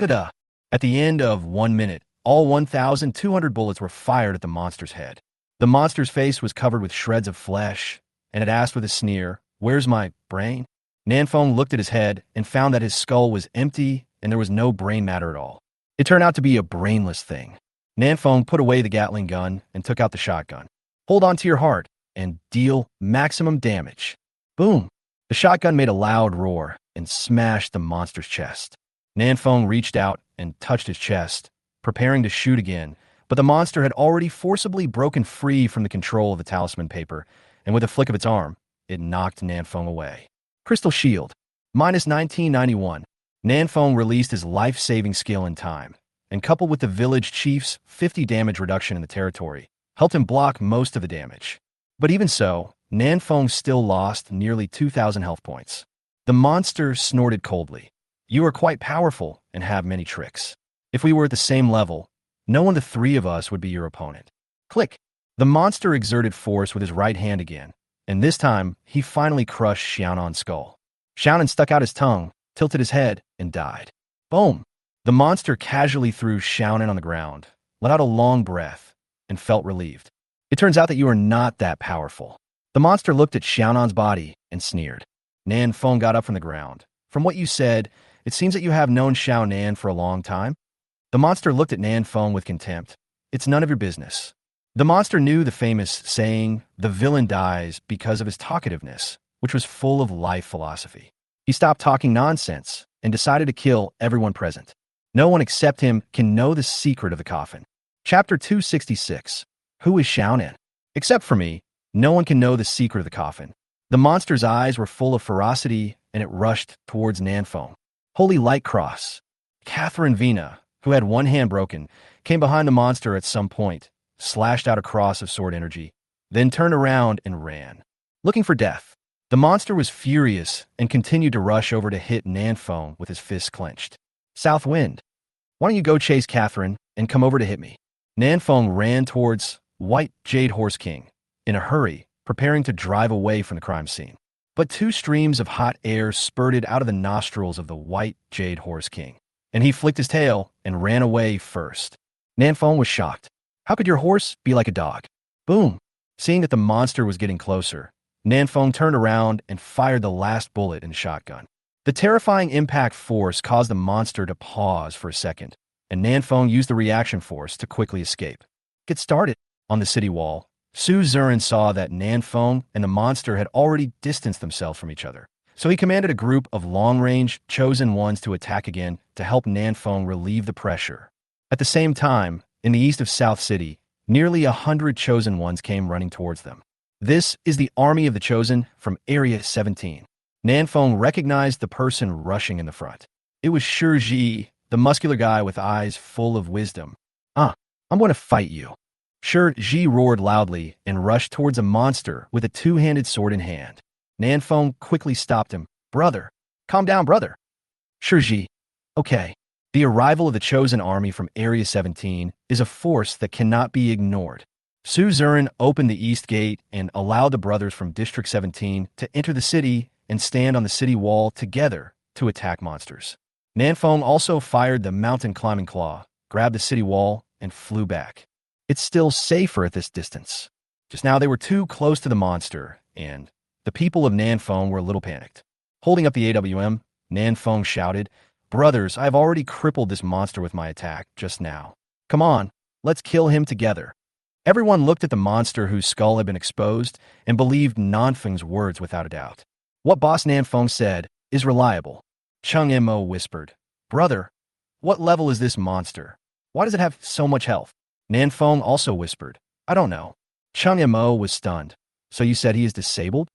At the end of 1 minute, all 1,200 bullets were fired at the monster's head. The monster's face was covered with shreds of flesh, and it asked with a sneer, Where's my brain? Nanfeng looked at his head and found that his skull was empty and there was no brain matter at all. It turned out to be a brainless thing. Nanfeng put away the Gatling gun and took out the shotgun. Hold on to your heart and deal maximum damage. Boom! The shotgun made a loud roar and smashed the monster's chest. Nanfeng reached out and touched his chest, preparing to shoot again, but the monster had already forcibly broken free from the control of the talisman paper, and with a flick of its arm, it knocked Nanfeng away. Crystal Shield. Minus 1991. Nanfeng released his life-saving skill in time, and coupled with the village chief's 50 damage reduction in the territory, helped him block most of the damage. But even so, Nanfeng still lost nearly 2,000 health points. The monster snorted coldly. You are quite powerful and have many tricks. If we were at the same level, no one of the three of us would be your opponent. Click. The monster exerted force with his right hand again, and this time, he finally crushed Xiaonan's skull. Xiaonan stuck out his tongue, tilted his head, and died. Boom! The monster casually threw Xiaonan on the ground, let out a long breath, and felt relieved. It turns out that you are not that powerful. The monster looked at Xiaonan's body and sneered. Nanfeng got up from the ground. From what you said, it seems that you have known Xiaonan for a long time. The monster looked at Nanfeng with contempt. It's none of your business. The monster knew the famous saying, the villain dies because of his talkativeness, which was full of life philosophy. He stopped talking nonsense and decided to kill everyone present. No one except him can know the secret of the coffin. Chapter 266. Who is Xiaonan? Except for me, no one can know the secret of the coffin. The monster's eyes were full of ferocity, and it rushed towards Nanfeng. Holy Light Cross. Catherine Vina, who had one hand broken, came behind the monster at some point, slashed out a cross of sword energy, then turned around and ran, looking for death. The monster was furious and continued to rush over to hit Nanfeng with his fists clenched. South Wind, why don't you go chase Catherine and come over to hit me? Nanfeng ran towards White Jade Horse King in a hurry, preparing to drive away from the crime scene. But two streams of hot air spurted out of the nostrils of the White Jade Horse King, and he flicked his tail and ran away first. Nanfeng was shocked. How could your horse be like a dog? Boom! Seeing that the monster was getting closer, Nanfeng turned around and fired the last bullet in the shotgun. The terrifying impact force caused the monster to pause for a second, and Nanfeng used the reaction force to quickly escape. Get started. On the city wall, Su Zurin saw that Nanfeng and the monster had already distanced themselves from each other, so he commanded a group of long-range chosen ones to attack again to help Nanfeng relieve the pressure. At the same time, in the east of South City, nearly 100 chosen ones came running towards them. This is the army of the chosen from Area 17. Nanfeng recognized the person rushing in the front. It was Shiji, the muscular guy with eyes full of wisdom. I'm going to fight you. Shiji roared loudly and rushed towards a monster with a two-handed sword in hand. Nanfeng quickly stopped him. Brother, calm down, brother. Shiji, okay. The arrival of the chosen army from Area 17 is a force that cannot be ignored. Su Zurin opened the east gate and allowed the brothers from District 17 to enter the city and stand on the city wall together to attack monsters. Nanfeng also fired the mountain climbing claw, grabbed the city wall, and flew back. It's still safer at this distance. Just now they were too close to the monster, and the people of Nanfeng were a little panicked. Holding up the AWM, Nanfeng shouted, Brothers, I have already crippled this monster with my attack just now. Come on, let's kill him together. Everyone looked at the monster whose skull had been exposed and believed Nanfeng's words without a doubt. What Boss Nanfeng said is reliable. Chung Mo whispered, Brother, what level is this monster? Why does it have so much health? Nanfeng also whispered, I don't know. Chung Mo was stunned. So you said he is disabled?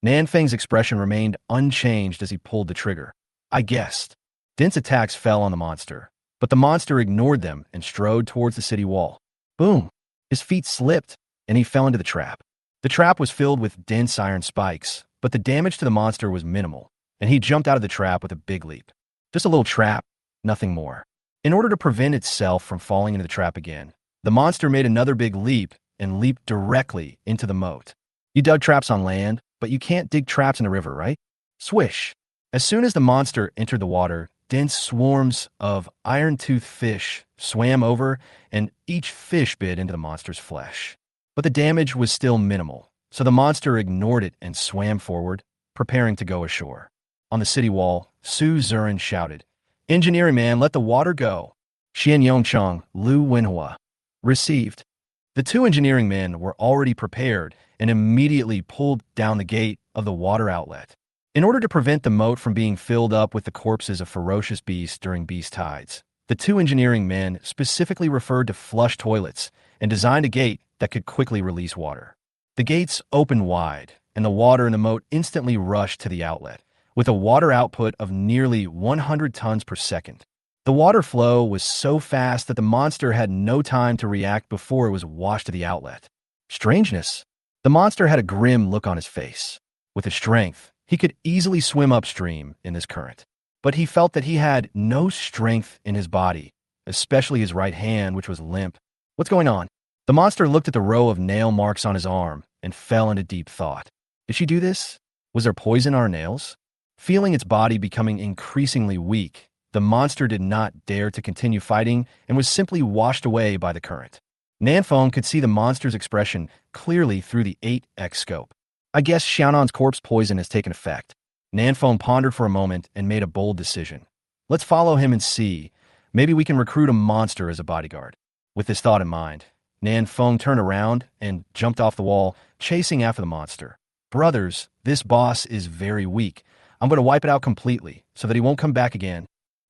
Nanfeng's expression remained unchanged as he pulled the trigger. I guessed. Dense attacks fell on the monster, but the monster ignored them and strode towards the city wall. Boom! His feet slipped, and he fell into the trap. The trap was filled with dense iron spikes, but the damage to the monster was minimal, and he jumped out of the trap with a big leap. Just a little trap, nothing more. In order to prevent itself from falling into the trap again, the monster made another big leap and leaped directly into the moat. You dug traps on land, but you can't dig traps in the river, right? Swish! As soon as the monster entered the water, dense swarms of iron-toothed fish swam over, and each fish bit into the monster's flesh. But the damage was still minimal, so the monster ignored it and swam forward, preparing to go ashore. On the city wall, Su Zurin shouted, Engineering man, let the water go. Xian Yongcheng, Lu Wenhua. Received. The two engineering men were already prepared and immediately pulled down the gate of the water outlet. In order to prevent the moat from being filled up with the corpses of ferocious beasts during beast tides, the two engineering men specifically referred to flush toilets and designed a gate that could quickly release water. The gates opened wide, and the water in the moat instantly rushed to the outlet, with a water output of nearly 100 tons per second. The water flow was so fast that the monster had no time to react before it was washed to the outlet. Strangeness. The monster had a grim look on his face. With his strength, he could easily swim upstream in this current. But he felt that he had no strength in his body, especially his right hand, which was limp. What's going on? The monster looked at the row of nail marks on his arm and fell into deep thought. Did she do this? Was there poison on her nails? Feeling its body becoming increasingly weak, the monster did not dare to continue fighting and was simply washed away by the current. Nanfeng could see the monster's expression clearly through the 8x scope. I guess Xiaonan's corpse poison has taken effect. Nanfeng pondered for a moment and made a bold decision. Let's follow him and see. Maybe we can recruit a monster as a bodyguard. With this thought in mind, Nanfeng turned around and jumped off the wall, chasing after the monster. Brothers, this boss is very weak. I'm going to wipe it out completely so that he won't come back again.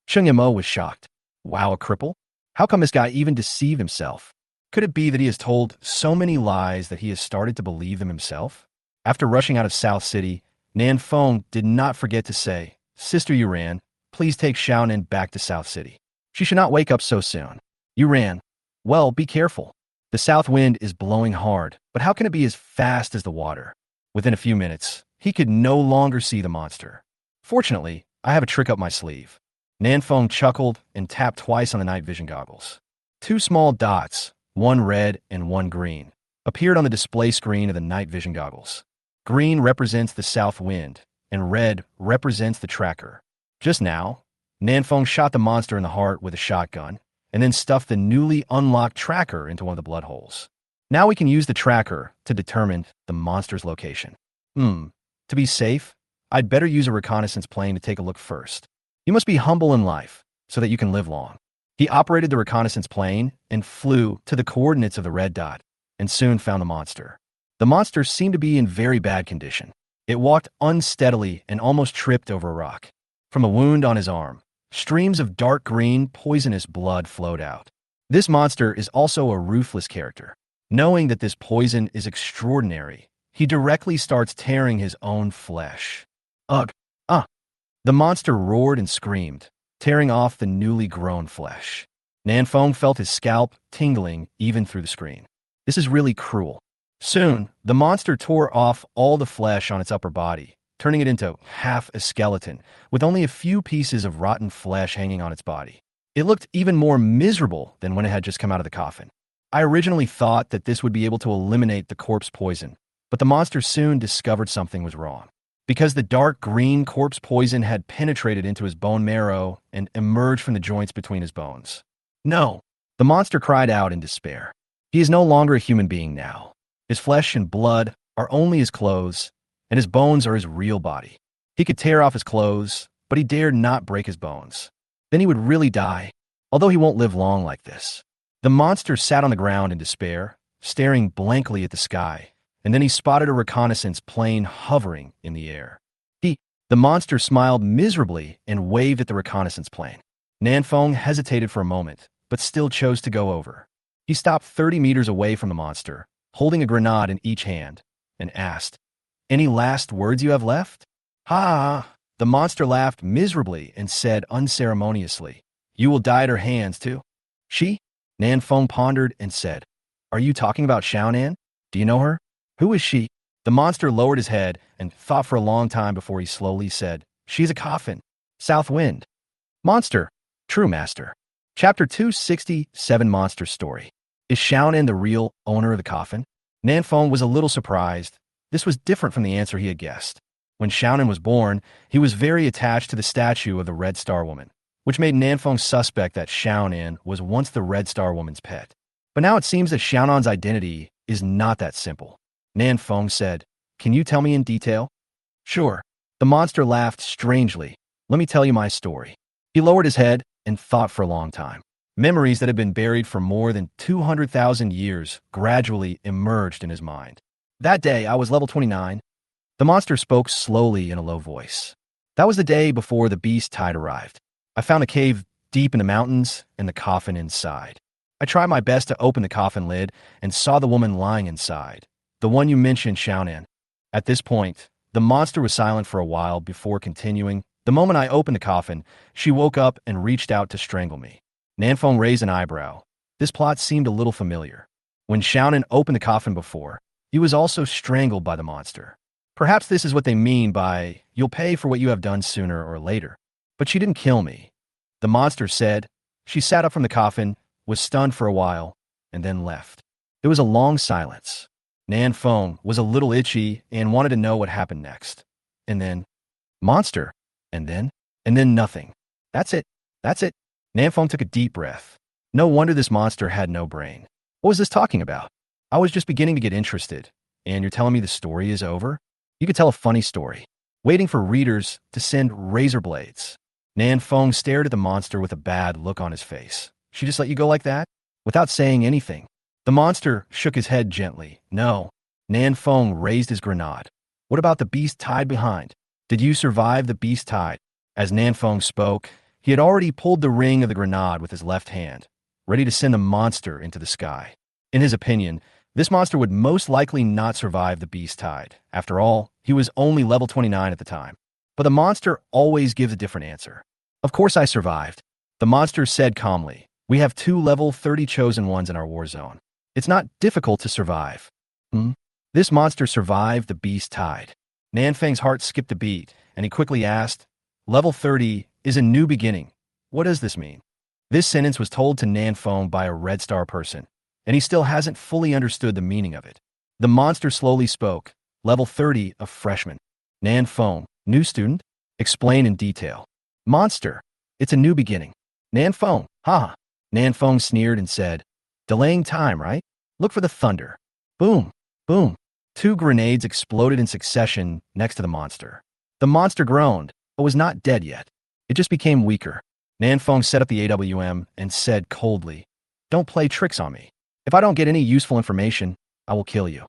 Chung Mo was shocked. Wow, a cripple? How come this guy even deceived himself? Could it be that he has told so many lies that he has started to believe them himself? After rushing out of South City, Nanfeng did not forget to say, Sister Yuran, please take Xiaonan back to South City. She should not wake up so soon. Yuran, well, be careful. The south wind is blowing hard, but how can it be as fast as the water? Within a few minutes, He could no longer see the monster. Fortunately, I have a trick up my sleeve. Nanfeng chuckled and tapped twice on the night vision goggles. Two small dots, one red and one green, appeared on the display screen of the night vision goggles. Green represents the south wind, and red represents the tracker. Just now, Nanfeng shot the monster in the heart with a shotgun, and then stuffed the newly unlocked tracker into one of the blood holes. Now we can use the tracker to determine the monster's location. To be safe, I'd better use a reconnaissance plane to take a look first. You must be humble in life so that you can live long. He operated the reconnaissance plane and flew to the coordinates of the red dot, and soon found the monster. The monster seemed to be in very bad condition. It walked unsteadily and almost tripped over a rock. From a wound on his arm, streams of dark green, poisonous blood flowed out. This monster is also a ruthless character. Knowing that this poison is extraordinary, he directly starts tearing his own flesh. Ugh! The monster roared and screamed, tearing off the newly grown flesh. Nanfeng felt his scalp tingling even through the screen. This is really cruel. Soon, the monster tore off all the flesh on its upper body, turning it into half a skeleton, with only a few pieces of rotten flesh hanging on its body. It looked even more miserable than when it had just come out of the coffin. I originally thought that this would be able to eliminate the corpse poison, but the monster soon discovered something was wrong. Because the dark green corpse poison had penetrated into his bone marrow and emerged from the joints between his bones. No! The monster cried out in despair. He is no longer a human being now. His flesh and blood are only his clothes, and his bones are his real body. He could tear off his clothes, but he dared not break his bones. Then he would really die, although he won't live long like this. The monster sat on the ground in despair, staring blankly at the sky, and then he spotted a reconnaissance plane hovering in the air. The monster smiled miserably and waved at the reconnaissance plane. Nanfeng hesitated for a moment, but still chose to go over. He stopped 30 meters away from the monster, holding a grenade in each hand, and asked, "Any last words you have left?" "Ha!" The monster laughed miserably and said unceremoniously, "You will die at her hands, too." "She?" Nanfeng pondered and said, "Are you talking about Xiaonan? Do you know her? Who is she?" The monster lowered his head and thought for a long time before he slowly said, "She's a coffin. South wind." Monster. True master. Chapter 267 Monster Story. Is Xiaonan the real owner of the coffin? Nanfeng was a little surprised. This was different from the answer he had guessed. When Xiaonan was born, he was very attached to the statue of the Red Star Woman, which made Nanfeng suspect that Xiaonan was once the Red Star Woman's pet. But now it seems that Xiaonan's identity is not that simple. Nanfeng said, "Can you tell me in detail?" "Sure." The monster laughed strangely. "Let me tell you my story." He lowered his head and thought for a long time. Memories that had been buried for more than 200,000 years gradually emerged in his mind. "That day, I was level 29. The monster spoke slowly in a low voice. "That was the day before the beast tide arrived. I found a cave deep in the mountains and the coffin inside. I tried my best to open the coffin lid and saw the woman lying inside. The one you mentioned, Xiaonan." At this point, the monster was silent for a while before continuing. "The moment I opened the coffin, she woke up and reached out to strangle me." Nanfeng raised an eyebrow. This plot seemed a little familiar. When Xiaonan opened the coffin before, he was also strangled by the monster. Perhaps this is what they mean by, "You'll pay for what you have done sooner or later." But she didn't kill me. The monster said. She sat up from the coffin, was stunned for a while, and then left. There was a long silence. Nanfeng was a little itchy and wanted to know what happened next. And then, monster. And then nothing. That's it. Nanfeng took a deep breath. No wonder this monster had no brain. What was this talking about? I was just beginning to get interested, and you're telling me the story is over? You could tell a funny story, waiting for readers to send razor blades. Nanfeng stared at the monster with a bad look on his face. She just let you go like that? Without saying anything? The monster shook his head gently. "No." Nanfeng raised his grenade. "What about the beast tide behind? Did you survive the beast tide?" As Nanfeng spoke, he had already pulled the ring of the grenade with his left hand, ready to send the monster into the sky. In his opinion, this monster would most likely not survive the beast tide. After all, he was only level 29 at the time. But the monster always gives a different answer. "Of course I survived." The monster said calmly, "We have 2 level 30 chosen ones in our war zone. It's not difficult to survive." This monster survived the beast tide. Nanfang's heart skipped a beat, and he quickly asked, Level 30 is a new beginning. What does this mean? This sentence was told to Nanfang by a Red Star person, and he still hasn't fully understood the meaning of it. The monster slowly spoke. Level 30, a freshman. Nanfang, new student? Explain in detail. Monster, it's a new beginning. Nanfang, haha. Nanfang sneered and said, delaying time, right? Look for the thunder. Boom, boom. 2 grenades exploded in succession next to the monster. The monster groaned, but was not dead yet. It just became weaker. Nanfang set up the AWM and said coldly, don't play tricks on me. If I don't get any useful information, I will kill you.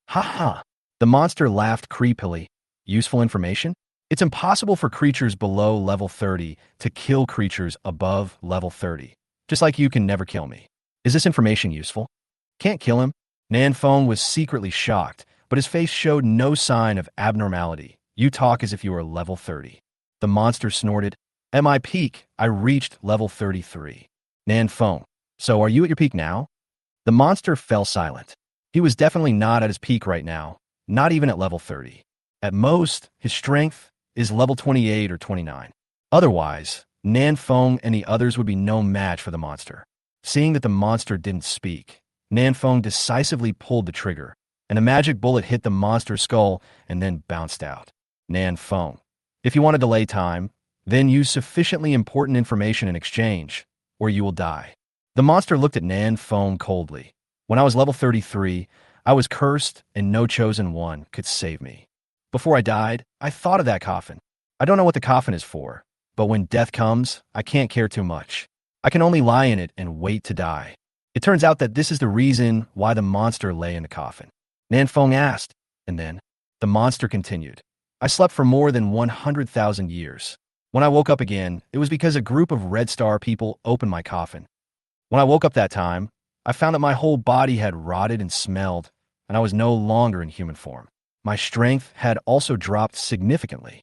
Ha ha. The monster laughed creepily. Useful information? It's impossible for creatures below level 30 to kill creatures above level 30. Just like you can never kill me. Is this information useful? Can't kill him? Nanfang was secretly shocked, but his face showed no sign of abnormality. You talk as if you were level 30. The monster snorted. At my peak, I reached level 33. Nanfang, so are you at your peak now? The monster fell silent. He was definitely not at his peak right now, not even at level 30. At most, his strength is level 28 or 29. Otherwise, Nanfang and the others would be no match for the monster. Seeing that the monster didn't speak, Nanfang decisively pulled the trigger, and a magic bullet hit the monster's skull and then bounced out. Nanfang, if you want to delay time, then use sufficiently important information in exchange, or you will die. The monster looked at Nanfang coldly. When I was level 33, I was cursed and no chosen one could save me. Before I died, I thought of that coffin. I don't know what the coffin is for, but when death comes, I can't care too much. I can only lie in it and wait to die. It turns out that this is the reason why the monster lay in the coffin. Nanfang asked, and then the monster continued. I slept for more than 100,000 years. When I woke up again, it was because a group of Red Star people opened my coffin. When I woke up that time, I found that my whole body had rotted and smelled, and I was no longer in human form. My strength had also dropped significantly.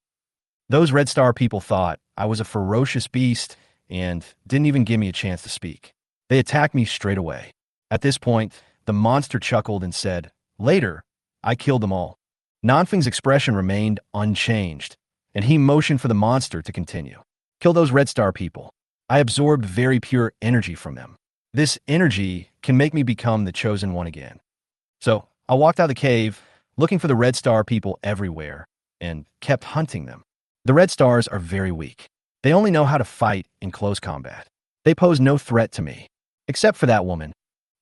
Those Red Star people thought I was a ferocious beast and didn't even give me a chance to speak. They attacked me straight away. At this point, the monster chuckled and said, later, I killed them all. Nanfang's expression remained unchanged, and he motioned for the monster to continue. Kill those Red Star people. I absorbed very pure energy from them. This energy can make me become the chosen one again. So I walked out of the cave, looking for the Red Star people everywhere, and kept hunting them. The Red Stars are very weak. They only know how to fight in close combat. They pose no threat to me, except for that woman.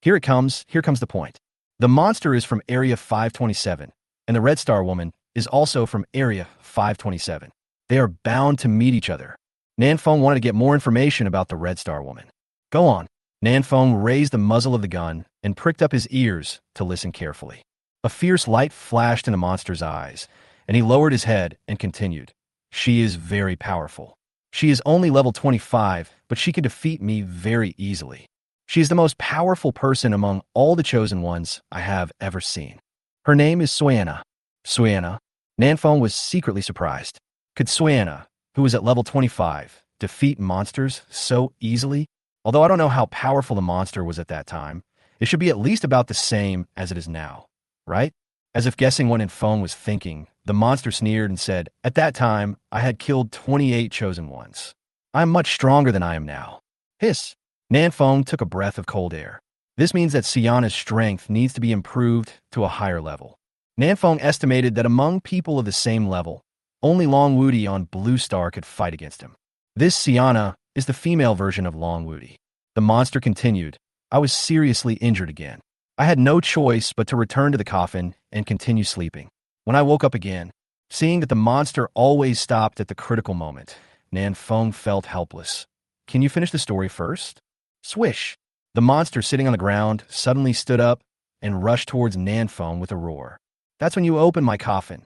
Here comes the point. The monster is from Area 527, and the Red Star woman is also from Area 527. They are bound to meet each other. Nanfang wanted to get more information about the Red Star woman. Go on. Nanfang raised the muzzle of the gun and pricked up his ears to listen carefully. A fierce light flashed in the monster's eyes, and he lowered his head and continued. She is very powerful. She is only level 25, but she can defeat me very easily. She is the most powerful person among all the chosen ones I have ever seen. Her name is Suena. Suena. Nanfang was secretly surprised. Could Suena, who was at level 25, defeat monsters so easily? Although I don't know how powerful the monster was at that time, it should be at least about the same as it is now, right? As if guessing what Nanfang was thinking, the monster sneered and said, at that time, I had killed 28 chosen ones. I am much stronger than I am now. Hiss. Nanfang took a breath of cold air. This means that Siana's strength needs to be improved to a higher level. Nanfang estimated that among people of the same level, only Long Woody on Blue Star could fight against him. This Siana is the female version of Long Woody. The monster continued, I was seriously injured again. I had no choice but to return to the coffin and continue sleeping. When I woke up again, seeing that the monster always stopped at the critical moment, Nanfang felt helpless. Can you finish the story first? Swish! The monster sitting on the ground suddenly stood up and rushed towards Nanfang with a roar. That's when you opened my coffin.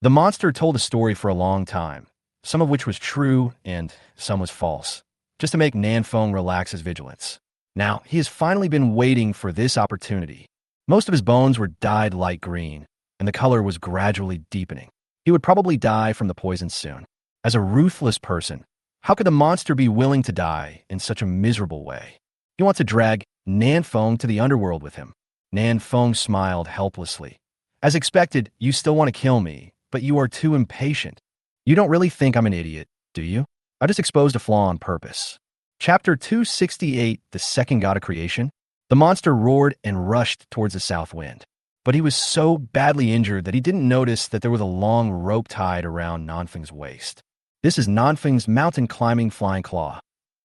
The monster told a story for a long time, some of which was true and some was false, just to make Nanfang relax his vigilance. Now, he has finally been waiting for this opportunity. Most of his bones were dyed light green, and the color was gradually deepening. He would probably die from the poison soon. As a ruthless person, how could the monster be willing to die in such a miserable way? He wants to drag Nanfang to the underworld with him. Nanfang smiled helplessly. As expected, you still want to kill me, but you are too impatient. You don't really think I'm an idiot, do you? I just exposed a flaw on purpose. Chapter 268, The Second God of Creation. The monster roared and rushed towards the south wind. But he was so badly injured that he didn't notice that there was a long rope tied around Nanfeng's waist. This is Nanfeng's mountain climbing flying claw.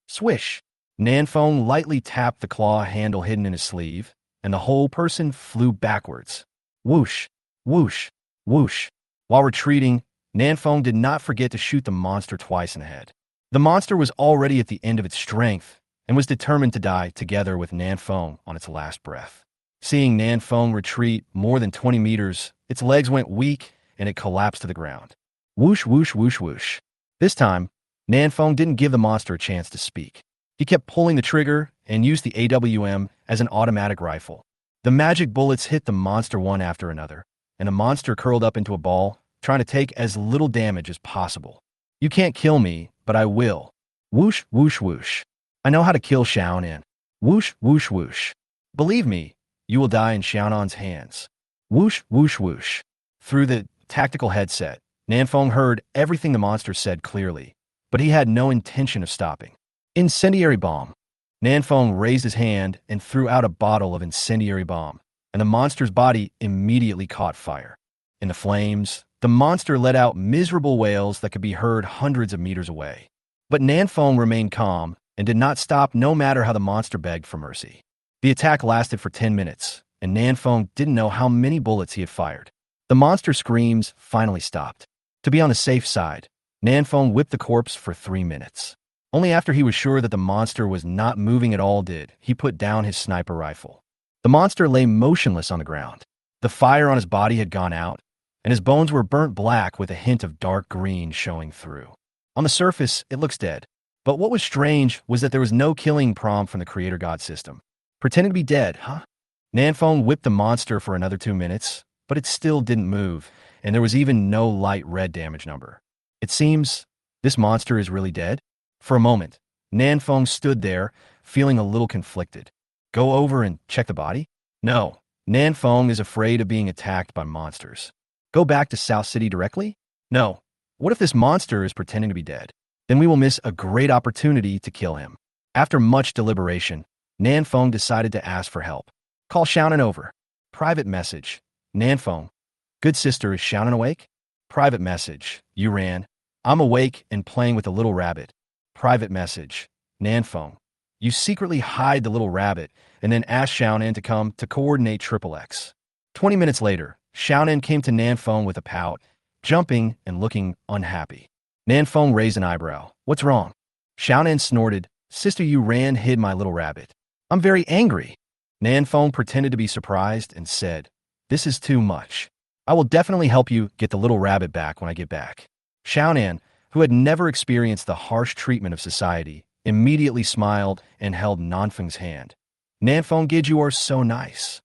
Swish! Nanfeng lightly tapped the claw handle hidden in his sleeve, and the whole person flew backwards. Whoosh! Whoosh! Whoosh! While retreating, Nanfeng did not forget to shoot the monster twice in the head. The monster was already at the end of its strength and was determined to die together with Nanfeng on its last breath. Seeing Nanfeng retreat more than 20 meters, its legs went weak and it collapsed to the ground. Whoosh, whoosh, whoosh, whoosh. This time, Nanfeng didn't give the monster a chance to speak. He kept pulling the trigger and used the AWM as an automatic rifle. The magic bullets hit the monster one after another, and the monster curled up into a ball, trying to take as little damage as possible. You can't kill me, but I will. Whoosh, whoosh, whoosh. I know how to kill Xiaonan. Whoosh, whoosh, whoosh. Believe me, you will die in Xiaonan's hands. Whoosh, whoosh, whoosh. Through the tactical headset, Nanfeng heard everything the monster said clearly, but he had no intention of stopping. Incendiary bomb. Nanfeng raised his hand and threw out a bottle of incendiary bomb, and the monster's body immediately caught fire. In the flames, the monster let out miserable wails that could be heard hundreds of meters away. But Nanfeng remained calm and did not stop no matter how the monster begged for mercy. The attack lasted for 10 minutes, and Nanfeng didn't know how many bullets he had fired. The monster's screams finally stopped. To be on the safe side, Nanfeng whipped the corpse for 3 minutes. Only after he was sure that the monster was not moving at all did he put down his sniper rifle. The monster lay motionless on the ground. The fire on his body had gone out, and his bones were burnt black with a hint of dark green showing through. On the surface, it looks dead. But what was strange was that there was no killing prompt from the Creator God system. Pretending to be dead, huh? Nanfeng whipped the monster for another 2 minutes, but it still didn't move, and there was even no light red damage number. It seems this monster is really dead? For a moment, Nanfeng stood there, feeling a little conflicted. Go over and check the body? No, Nanfeng is afraid of being attacked by monsters. Go back to South City directly? No. What if this monster is pretending to be dead? Then we will miss a great opportunity to kill him. After much deliberation, Nanfeng decided to ask for help. Call Xiaonan over. Private message. Nanfeng. Good sister, is Xiaonan awake? Private message. Yuran. I'm awake and playing with the little rabbit. Private message. Nanfeng. You secretly hide the little rabbit and then ask Xiaonan to come to coordinate XXX. 20 minutes later, Xiaonan came to Nanfeng with a pout, jumping and looking unhappy. Nanfeng raised an eyebrow. What's wrong? Xiaonan snorted. Sister Yuran hid my little rabbit. I'm very angry. Nanfeng pretended to be surprised and said, This is too much. I will definitely help you get the little rabbit back when I get back. Xiaonan, who had never experienced the harsh treatment of society, immediately smiled and held Nanfeng's hand. Nanfeng, Gid, you are so nice.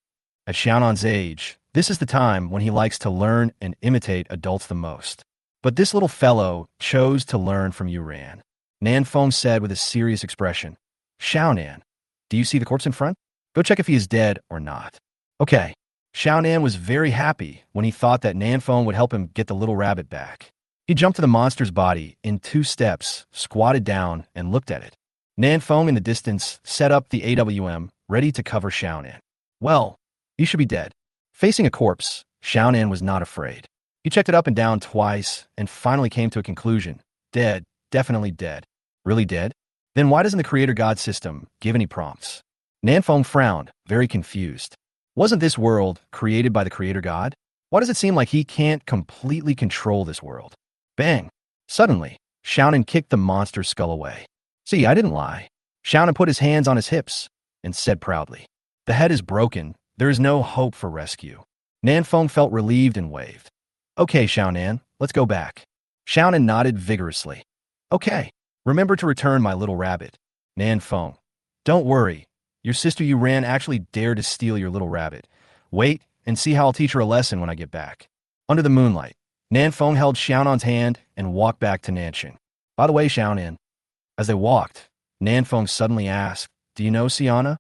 At Xiaonan's age, this is the time when he likes to learn and imitate adults the most. But this little fellow chose to learn from Yuran. Nanfeng said with a serious expression, Xiaonan, do you see the corpse in front? Go check if he is dead or not. Okay. Xiaonan was very happy when he thought that Nanfeng would help him get the little rabbit back. He jumped to the monster's body in 2 steps, squatted down, and looked at it. Nanfeng in the distance set up the AWM, ready to cover Xiaonan. Well, he should be dead. Facing a corpse, Xiaonan was not afraid. He checked it up and down twice and finally came to a conclusion. Dead, definitely dead. Really dead? Then why doesn't the Creator God system give any prompts? Nanfeng frowned, very confused. Wasn't this world created by the Creator God? Why does it seem like he can't completely control this world? Bang! Suddenly, Xiaonan kicked the monster's skull away. See, I didn't lie. Xiaonan put his hands on his hips and said proudly, The head is broken. There is no hope for rescue. Nanfeng felt relieved and waved. Okay, Xiaonan, let's go back. Xiaonan nodded vigorously. Okay. Remember to return my little rabbit. Nanfeng. Don't worry. Your sister Yuran actually dared to steal your little rabbit. Wait and see how I'll teach her a lesson when I get back. Under the moonlight, Nanfeng held Xiaonan's hand and walked back to Nanxing. By the way, Xiaonan. As they walked, Nanfeng suddenly asked, Do you know Siana?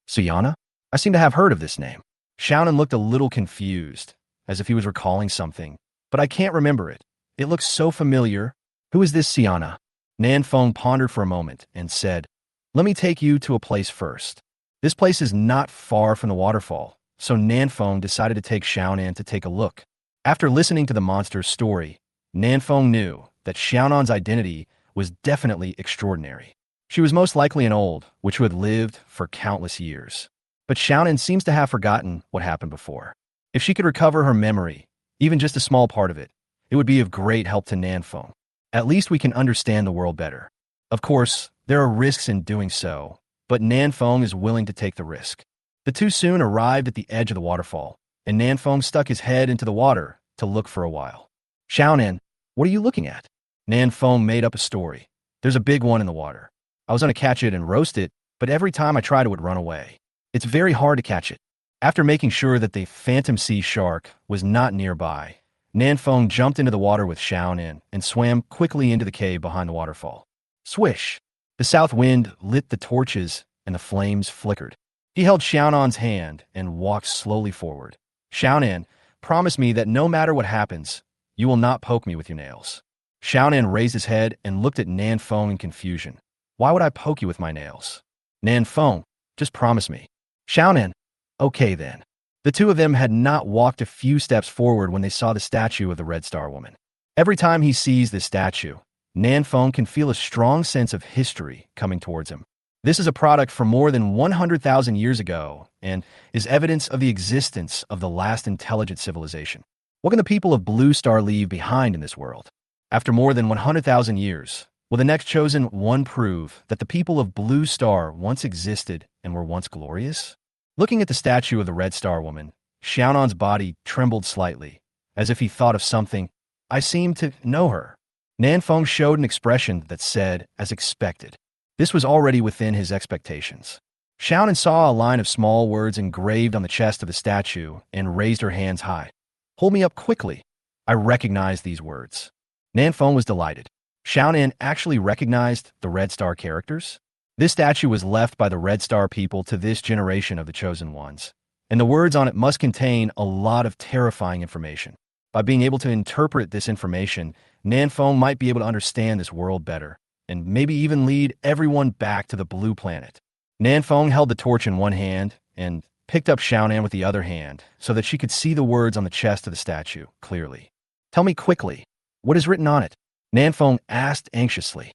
Siana? I seem to have heard of this name. Xiaonan looked a little confused, as if he was recalling something, but I can't remember it. It looks so familiar. Who is this Siana? Nanfeng pondered for a moment and said, let me take you to a place first. This place is not far from the waterfall, so Nanfeng decided to take Xiaonan to take a look. After listening to the monster's story, Nanfeng knew that Xiaonan's identity was definitely extraordinary. She was most likely an old witch who had lived for countless years. But Xiaonan seems to have forgotten what happened before. If she could recover her memory, even just a small part of it, it would be of great help to Nanfeng. At least we can understand the world better. Of course, there are risks in doing so, but Nanfeng is willing to take the risk. The two soon arrived at the edge of the waterfall, and Nanfeng stuck his head into the water to look for a while. Xiaonan, what are you looking at? Nanfeng made up a story. There's a big one in the water. I was going to catch it and roast it, but every time I tried it would run away. It's very hard to catch it. After making sure that the phantom sea shark was not nearby, Nanfeng jumped into the water with Xiaonan and swam quickly into the cave behind the waterfall. Swish! The south wind lit the torches and the flames flickered. He held Xiaonan's hand and walked slowly forward. Xiaonan, promise me that no matter what happens, you will not poke me with your nails. Xiaonan raised his head and looked at Nanfeng in confusion. Why would I poke you with my nails? Nanfeng, just promise me. Xiaonan, okay then. The two of them had not walked a few steps forward when they saw the statue of the Red Star Woman. Every time he sees this statue, Nanfeng can feel a strong sense of history coming towards him. This is a product from more than 100,000 years ago and is evidence of the existence of the last intelligent civilization. What can the people of Blue Star leave behind in this world? After more than 100,000 years, will the next chosen one prove that the people of Blue Star once existed and were once glorious? Looking at the statue of the Red Star Woman, Xiaonan's body trembled slightly, as if he thought of something. I seem to know her. Nanfeng showed an expression that said, as expected. This was already within his expectations. Xiaonan saw a line of small words engraved on the chest of the statue and raised her hands high. Hold me up quickly. I recognized these words. Nanfeng was delighted. Xiaonan actually recognized the Red Star characters. This statue was left by the Red Star people to this generation of the Chosen Ones, and the words on it must contain a lot of terrifying information. By being able to interpret this information, Nanfeng might be able to understand this world better, and maybe even lead everyone back to the Blue Planet. Nanfeng held the torch in one hand and picked up Xiaonan with the other hand so that she could see the words on the chest of the statue clearly. Tell me quickly, what is written on it? Nanfeng asked anxiously.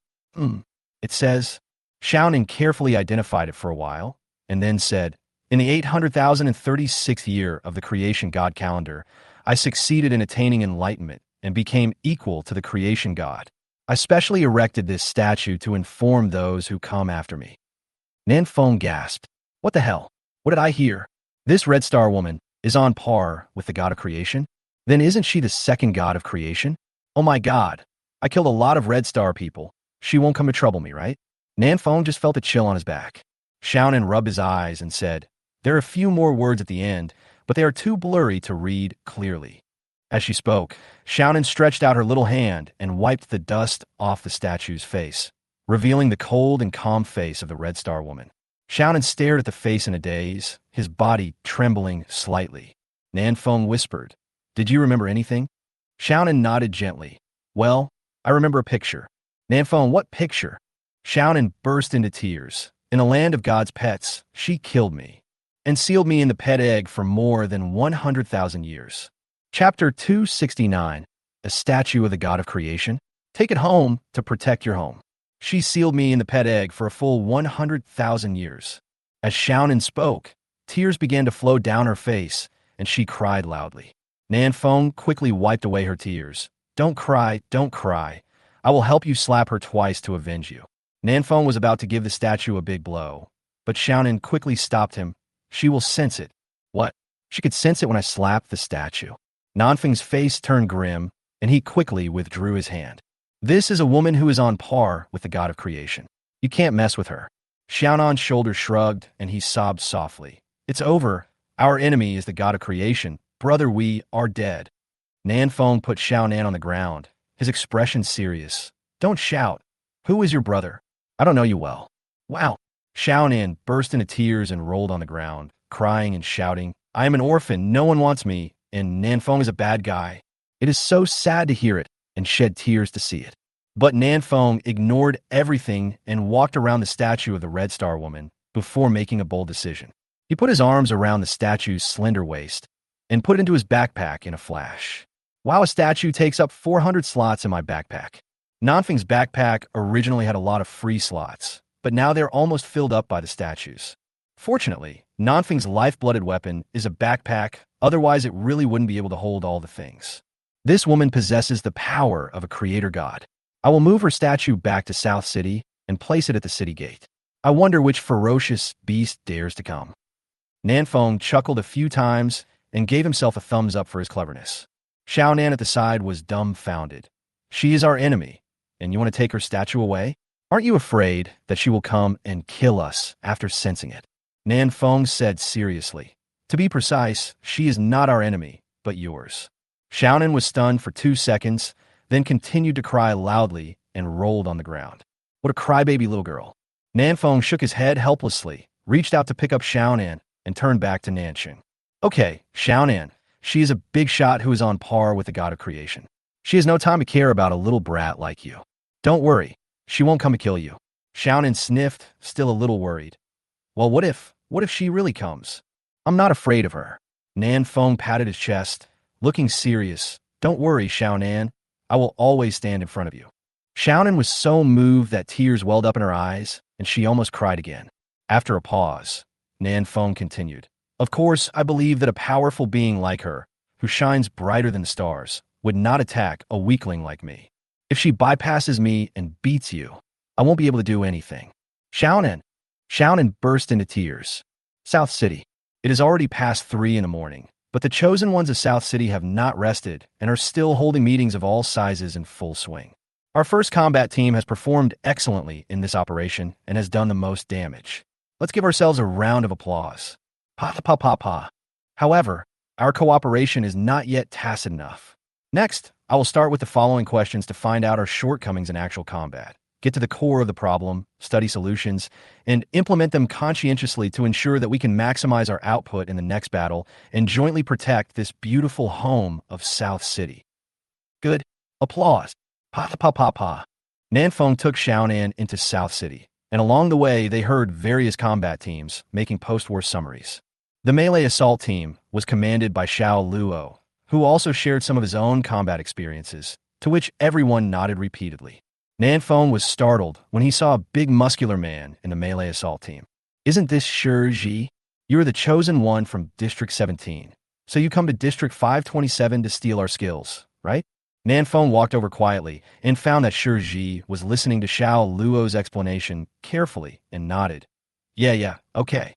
It says... Xiaonan carefully identified it for a while, and then said, in the 836th year of the creation god calendar, I succeeded in attaining enlightenment and became equal to the creation god. I specially erected this statue to inform those who come after me. Nanfeng gasped. What the hell? What did I hear? This Red Star Woman is on par with the god of creation? Then isn't she the second god of creation? Oh my god. I killed a lot of Red Star people. She won't come to trouble me, right? Nanfeng just felt a chill on his back. Xiaonan rubbed his eyes and said, there are a few more words at the end, but they are too blurry to read clearly. As she spoke, Xiaonan stretched out her little hand and wiped the dust off the statue's face, revealing the cold and calm face of the Red Star Woman. Xiaonan stared at the face in a daze, his body trembling slightly. Nanfeng whispered, did you remember anything? Xiaonan nodded gently. Well, I remember a picture. Nanfeng, what picture? Xiaonan burst into tears. In the land of God's pets, she killed me and sealed me in the pet egg for more than 100,000 years. Chapter 269, A Statue of the God of Creation. Take it home to protect your home. She sealed me in the pet egg for a full 100,000 years. As Xiaonan spoke, tears began to flow down her face, and she cried loudly. Nanfeng quickly wiped away her tears. Don't cry, don't cry. I will help you slap her twice to avenge you. Nanfeng was about to give the statue a big blow, but Xiaonan quickly stopped him. She will sense it. What? She could sense it when I slapped the statue. Nanfeng's face turned grim, and he quickly withdrew his hand. This is a woman who is on par with the god of creation. You can't mess with her. Xiaonan's shoulders shrugged, and he sobbed softly. It's over. Our enemy is the god of creation. Brother, we are dead. Nanfeng put Xiaonan on the ground, his expression serious. Don't shout. Who is your brother? I don't know you well. Wow. Xiaonan burst into tears and rolled on the ground, crying and shouting, I am an orphan, no one wants me, and Nanfeng is a bad guy. It is so sad to hear it and shed tears to see it. But Nanfeng ignored everything and walked around the statue of the Red Star Woman before making a bold decision. He put his arms around the statue's slender waist and put it into his backpack in a flash. Wow, a statue takes up 400 slots in my backpack. Nanfeng's backpack originally had a lot of free slots, but now they're almost filled up by the statues. Fortunately, Nanfeng's life-blooded weapon is a backpack, otherwise it really wouldn't be able to hold all the things. This woman possesses the power of a creator god. I will move her statue back to South City and place it at the city gate. I wonder which ferocious beast dares to come. Nanfeng chuckled a few times and gave himself a thumbs up for his cleverness. Xiaonan at the side was dumbfounded. She is our enemy, and you want to take her statue away? Aren't you afraid that she will come and kill us after sensing it? Nanfeng said seriously. To be precise, she is not our enemy, but yours. Xiaonan was stunned for 2 seconds, then continued to cry loudly and rolled on the ground. What a crybaby little girl. Nanfeng shook his head helplessly, reached out to pick up Xiaonan, and turned back to Nanxing. Okay, Xiaonan. She is a big shot who is on par with the god of creation. She has no time to care about a little brat like you. Don't worry, she won't come to kill you. Xiaonan sniffed, still a little worried. Well, what if she really comes? I'm not afraid of her. Nanfeng patted his chest, looking serious. Don't worry, Xiaonan. I will always stand in front of you. Xiaonan was so moved that tears welled up in her eyes, and she almost cried again. After a pause, Nanfeng continued. Of course, I believe that a powerful being like her, who shines brighter than the stars, would not attack a weakling like me. If she bypasses me and beats you, I won't be able to do anything. Xiaonan burst into tears. South City. It is already past 3 in the morning, but the chosen ones of South City have not rested and are still holding meetings of all sizes in full swing. Our first combat team has performed excellently in this operation and has done the most damage. Let's give ourselves a round of applause. Pa pa pa pa. However, our cooperation is not yet tacit enough. Next, I will start with the following questions to find out our shortcomings in actual combat, get to the core of the problem, study solutions, and implement them conscientiously to ensure that we can maximize our output in the next battle and jointly protect this beautiful home of South City. Good. Applause. Pa pa pa pa. Nanfeng took Xiaonan into South City, and along the way they heard various combat teams making post-war summaries. The melee assault team was commanded by Xiao Luo, who also shared some of his own combat experiences, to which everyone nodded repeatedly. Nanfeng was startled when he saw a big muscular man in the melee assault team. Isn't this Shi Ji? You are the chosen one from District 17, so you come to District 527 to steal our skills, right? Nanfeng walked over quietly and found that Shi Ji was listening to Xiao Luo's explanation carefully and nodded. Yeah, okay.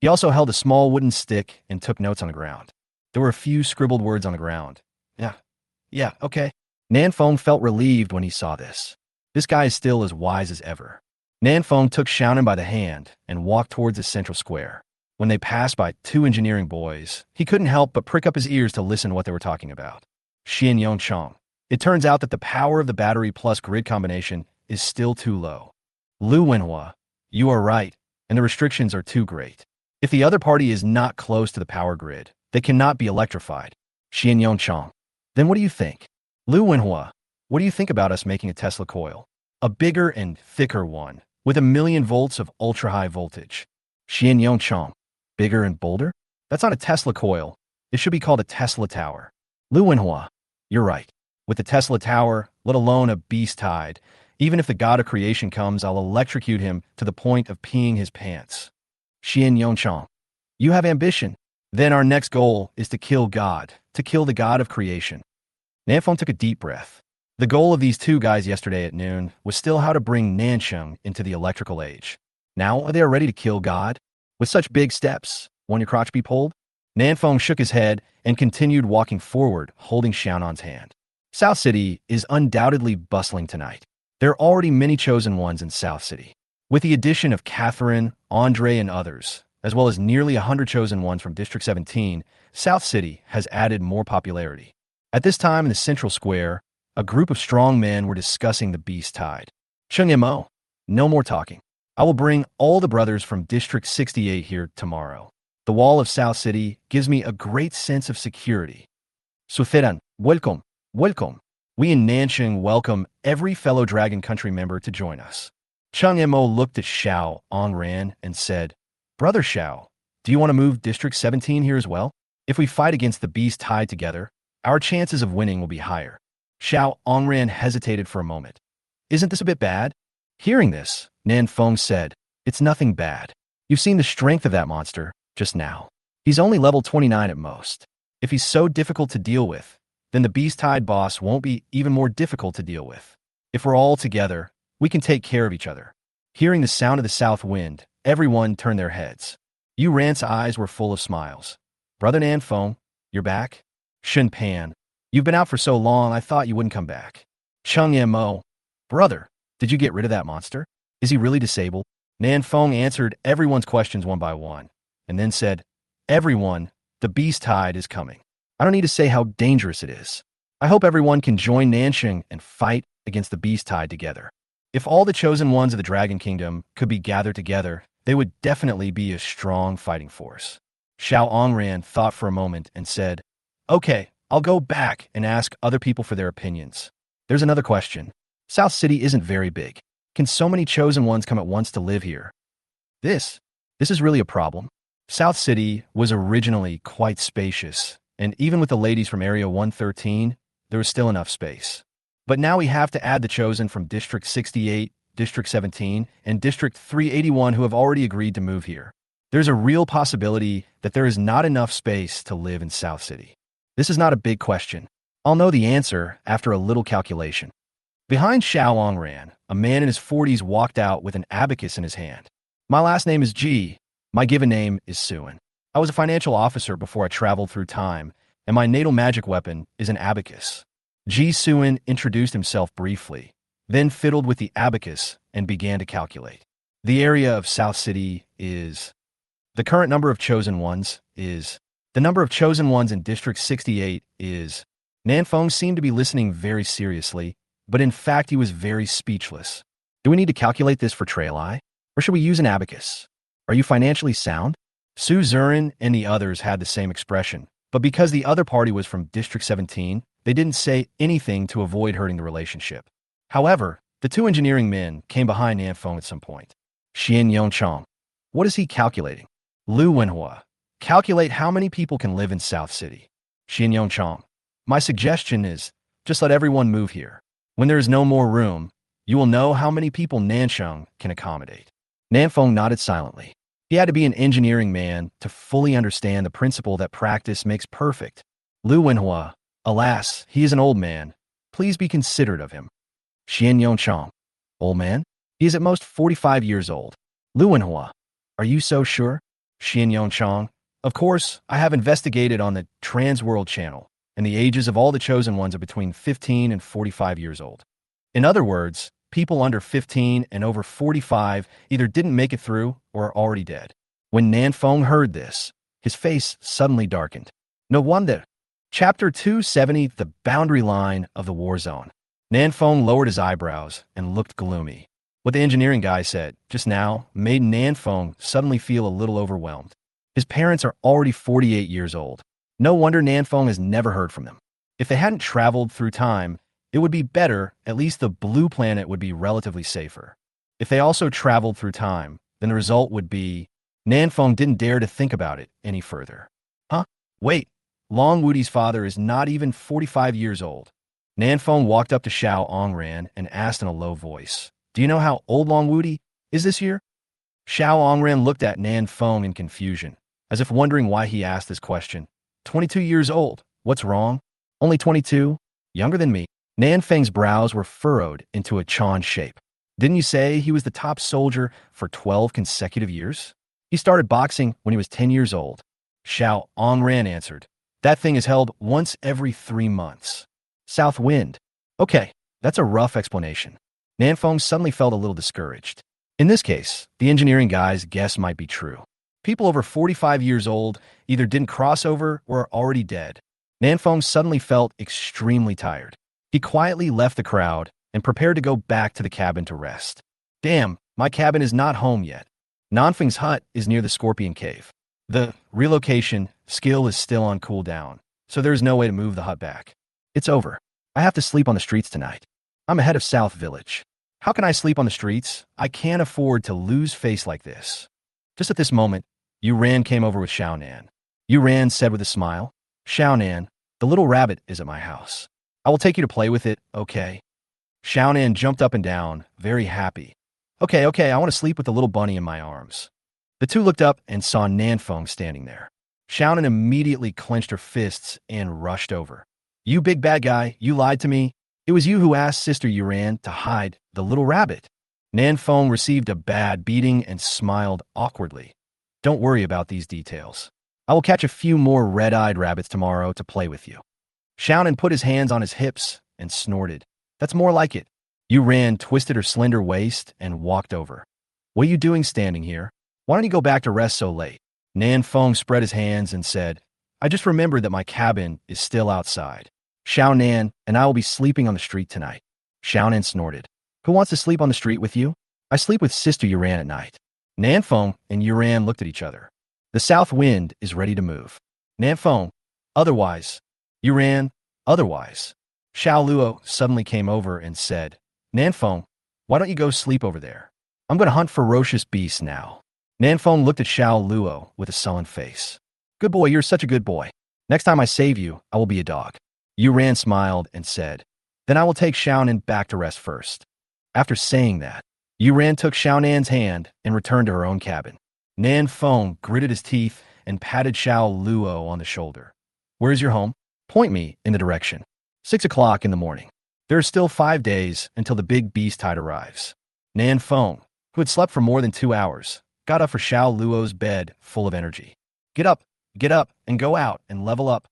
He also held a small wooden stick and took notes on the ground. There were a few scribbled words on the ground. Yeah, okay. Nanfeng felt relieved when he saw this. This guy is still as wise as ever. Nanfeng took Xiaonan by the hand and walked towards the central square. When they passed by 2 engineering boys, he couldn't help but prick up his ears to listen to what they were talking about. Xian Yongchong. It turns out that the power of the battery plus grid combination is still too low. Lu Wenhua, you are right, and the restrictions are too great. If the other party is not close to the power grid, they cannot be electrified. Xian Yongchong. Then what do you think? Lu Wenhua, what do you think about us making a Tesla coil? A bigger and thicker one, with 1,000,000 volts of ultra-high voltage. Xian Yongchong. Bigger and bolder? That's not a Tesla coil. It should be called a Tesla tower. Lu Wenhua, you're right. With the Tesla tower, let alone a beast tide, even if the god of creation comes, I'll electrocute him to the point of peeing his pants. Xian Yongchong. You have ambition. Then our next goal is to kill God, to kill the god of creation. Nanfeng took a deep breath. The goal of these 2 guys yesterday at noon was still how to bring Nansheng into the electrical age. Now they are ready to kill God? With such big steps, won't your crotch be pulled? Nanfeng shook his head and continued walking forward, holding Xiaonan's hand. South City is undoubtedly bustling tonight. There are already many chosen ones in South City. With the addition of Catherine, Andre, and others, as well as nearly 100 chosen ones from District 17, South City has added more popularity. At this time in the central square, a group of strong men were discussing the beast tide. Cheng Mo, no more talking. I will bring all the brothers from District 68 here tomorrow. The wall of South City gives me a great sense of security. Sutheran, welcome. Welcome. We in Nanxing welcome every fellow Dragon Country member to join us. Cheng Mo looked at Xiao Ongran and said, Brother Xiao, do you want to move District 17 here as well? If we fight against the beast tied together, our chances of winning will be higher. Xiao Ongran hesitated for a moment. Isn't this a bit bad? Hearing this, Nan Feng said, It's nothing bad. You've seen the strength of that monster just now. He's only level 29 at most. If he's so difficult to deal with, then the beast-tied boss won't be even more difficult to deal with. If we're all together, we can take care of each other. Hearing the sound of the south wind, everyone turned their heads. Yu Ran's eyes were full of smiles. Brother Nan Feng, you're back? Shun Pan, you've been out for so long I thought you wouldn't come back. Cheng Mo, brother, did you get rid of that monster? Is he really disabled? Nan Feng answered everyone's questions one by one, and then said, Everyone, the beast tide is coming. I don't need to say how dangerous it is. I hope everyone can join Nanxing and fight against the beast tide together. If all the chosen ones of the Dragon Kingdom could be gathered together, they would definitely be a strong fighting force. Xiao Ongran thought for a moment and said, Okay, I'll go back and ask other people for their opinions. There's another question. South City isn't very big. Can so many chosen ones come at once to live here? This is really a problem. South City was originally quite spacious, and even with the ladies from Area 113, there was still enough space. But now we have to add the chosen from District 68, District 17, and District 381 who have already agreed to move here. There's a real possibility that there is not enough space to live in South City. This is not a big question. I'll know the answer after a little calculation. Behind Xiao Ongran, a man in his 40s walked out with an abacus in his hand. My last name is Ji. My given name is Suen. I was a financial officer before I traveled through time, and my natal magic weapon is an abacus. Ji Suen introduced himself briefly, then fiddled with the abacus and began to calculate. The area of South City is... The current number of chosen ones is... The number of chosen ones in District 68 is... Nan Feng seemed to be listening very seriously, but in fact he was very speechless. Do we need to calculate this for Trail Eye? Or should we use an abacus? Are you financially sound? Su Zurin and the others had the same expression, but because the other party was from District 17, they didn't say anything to avoid hurting the relationship. However, the two engineering men came behind Nan Feng at some point. Xian Yongchong. What is he calculating? Lu Wenhua. Calculate how many people can live in South City. Xian Yongchong. My suggestion is, just let everyone move here. When there is no more room, you will know how many people Nansheng can accommodate. Nan Feng nodded silently. He had to be an engineering man to fully understand the principle that practice makes perfect. Lu Wenhua, alas, he is an old man. Please be considerate of him. Xian Yongchong. Old man? He is at most 45 years old. Lu Wenhua. Are you so sure? Xian Yongchong. Of course, I have investigated on the Transworld channel, and the ages of all the chosen ones are between 15 and 45 years old. In other words, people under 15 and over 45 either didn't make it through or are already dead. When Nan Feng heard this, his face suddenly darkened. No wonder. Chapter 270, The Boundary Line of the War Zone. Nan Feng lowered his eyebrows and looked gloomy. What the engineering guy said just now made Nan Feng suddenly feel a little overwhelmed. His parents are already 48 years old. No wonder Nan Feng has never heard from them. If they hadn't traveled through time, it would be better, at least the blue planet would be relatively safer. If they also traveled through time, then the result would be... Nan Feng didn't dare to think about it any further. Huh? Wait, Long Woody's father is not even 45 years old. Nan Feng walked up to Xiao Ongran and asked in a low voice, Do you know how old Long Woody is this year? Xiao Ongran looked at Nan Feng in confusion, as if wondering why he asked this question. 22 years old. What's wrong? Only 22? Younger than me. Nan Feng's brows were furrowed into a Chan shape. Didn't you say he was the top soldier for 12 consecutive years? He started boxing when he was 10 years old. Xiao Ongran answered. That thing is held once every 3 months. South wind. Okay, that's a rough explanation. Nan Feng suddenly felt a little discouraged. In this case, the engineering guy's guess might be true. People over 45 years old either didn't cross over or are already dead. Nan Feng suddenly felt extremely tired. He quietly left the crowd and prepared to go back to the cabin to rest. Damn, my cabin is not home yet. Nanfeng's hut is near the Scorpion Cave. The relocation skill is still on cooldown, so there is no way to move the hut back. It's over. I have to sleep on the streets tonight. I'm ahead of South Village. How can I sleep on the streets? I can't afford to lose face like this. Just at this moment, Yuran came over with Xiaonan. Yuran said with a smile, Xiaonan, the little rabbit is at my house. I will take you to play with it, okay? Xiaonan jumped up and down, very happy. Okay, I want to sleep with the little bunny in my arms. The two looked up and saw Nanfeng standing there. Xiaonan immediately clenched her fists and rushed over. You big bad guy, you lied to me. It was you who asked Sister Yuran to hide the little rabbit. Nanfeng received a bad beating and smiled awkwardly. Don't worry about these details. I will catch a few more red-eyed rabbits tomorrow to play with you. Xiaonan put his hands on his hips and snorted. That's more like it. Yuran twisted her slender waist and walked over. What are you doing standing here? Why don't you go back to rest so late? Nanfeng spread his hands and said, I just remembered that my cabin is still outside. Xiaonan and I will be sleeping on the street tonight. Xiaonan snorted. Who wants to sleep on the street with you? I sleep with Sister Yuran at night. Nanfeng and Yuran looked at each other. The south wind is ready to move. Nanfeng, otherwise. Yuran, otherwise. Xiao Luo suddenly came over and said, Nanfeng, why don't you go sleep over there? I'm going to hunt ferocious beasts now. Nanfeng looked at Xiao Luo with a sullen face. Good boy, you're such a good boy. Next time I save you, I will be a dog. Yuran smiled and said, Then I will take Xiaonan back to rest first. After saying that, Yuran took Xiaonan's hand and returned to her own cabin. Nanfeng gritted his teeth and patted Xiao Luo on the shoulder. Where is your home? Point me in the direction. 6 o'clock in the morning. There are still 5 days until the big beast tide arrives. Nanfeng, who had slept for more than 2 hours, got up for Xiao Luo's bed full of energy. Get up, and go out and level up.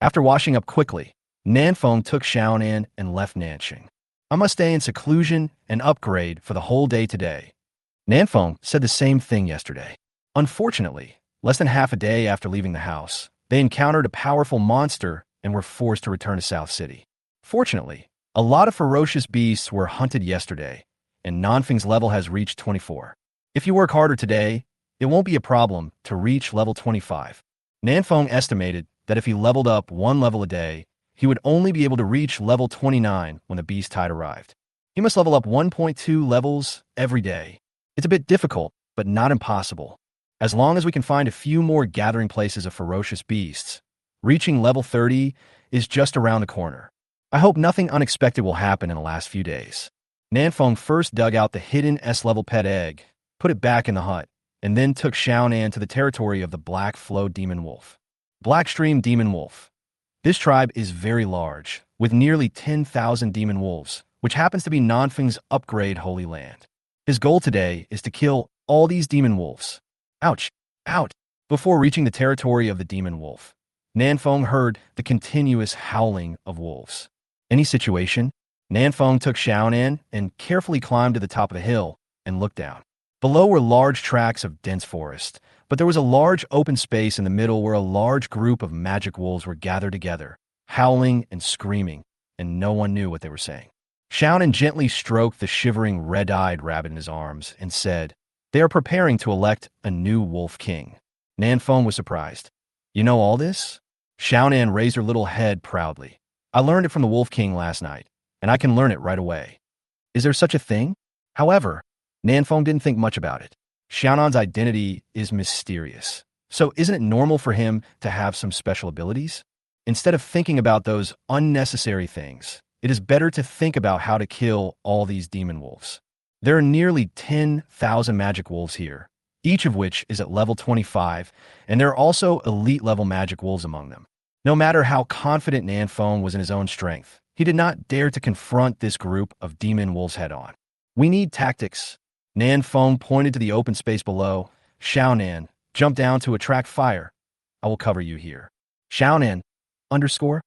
After washing up quickly, Nanfeng took Xiaonan and left Nanxing. I must stay in seclusion and upgrade for the whole day today. Nanfeng said the same thing yesterday. Unfortunately, less than half a day after leaving the house, they encountered a powerful monster and were forced to return to South City. Fortunately, a lot of ferocious beasts were hunted yesterday, and Nanfeng's level has reached 24. If you work harder today, it won't be a problem to reach level 25. Nanfeng estimated that if he leveled up 1 level a day, he would only be able to reach level 29 when the beast tide arrived. He must level up 1.2 levels every day. It's a bit difficult, but not impossible. As long as we can find a few more gathering places of ferocious beasts, reaching level 30 is just around the corner. I hope nothing unexpected will happen in the last few days. Nanfeng first dug out the hidden S-level pet egg, put it back in the hut, and then took Xiaonan to the territory of the Black Flow Demon Wolf. Blackstream Demon Wolf. This tribe is very large, with nearly 10,000 demon wolves, which happens to be Nanfeng's upgrade holy land. His goal today is to kill all these demon wolves. Ouch! Out! Before reaching the territory of the demon wolf, Nanfeng heard the continuous howling of wolves. Any situation? Nanfeng took Xiaonan and carefully climbed to the top of a hill and looked down. Below were large tracts of dense forest, but there was a large open space in the middle where a large group of magic wolves were gathered together, howling and screaming, and no one knew what they were saying. Xiaonan gently stroked the shivering red-eyed rabbit in his arms and said, They are preparing to elect a new wolf king. Nanfeng was surprised. You know all this? Xiaonan raised her little head proudly. I learned it from the wolf king last night, and I can learn it right away. Is there such a thing? However, Nanfeng didn't think much about it. Xiaonan's identity is mysterious, so isn't it normal for him to have some special abilities? Instead of thinking about those unnecessary things, it is better to think about how to kill all these demon wolves. There are nearly 10,000 magic wolves here, each of which is at level 25, and there are also elite-level magic wolves among them. No matter how confident Nanfeng was in his own strength, he did not dare to confront this group of demon wolves head-on. We need tactics. Nanfeng pointed to the open space below. Xiaonan, jump down to attract fire. I will cover you here. Xiaonan, underscore?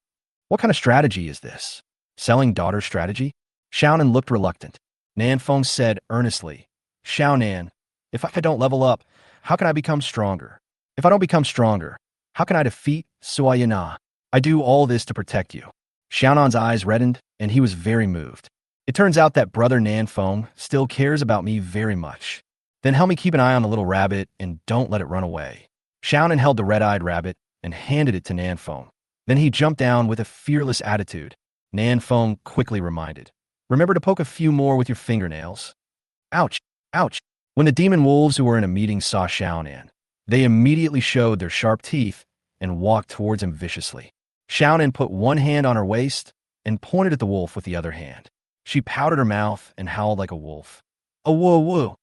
What kind of strategy is this? Selling daughter strategy? Xiaonan looked reluctant. Nanfeng said earnestly, Xiaonan, if I don't level up, how can I become stronger? If I don't become stronger, how can I defeat Suayana? I do all this to protect you. Xiaonan's eyes reddened, and he was very moved. It turns out that brother Nanfeng still cares about me very much. Then help me keep an eye on the little rabbit and don't let it run away. Xiaonan held the red-eyed rabbit and handed it to Nanfeng. Then he jumped down with a fearless attitude. Nan Feng quickly reminded. Remember to poke a few more with your fingernails. Ouch! Ouch! When the demon wolves who were in a meeting saw Xiaonan, they immediately showed their sharp teeth and walked towards him viciously. Xiaonan put one hand on her waist and pointed at the wolf with the other hand. She pouted her mouth and howled like a wolf. Oh, whoa, whoa.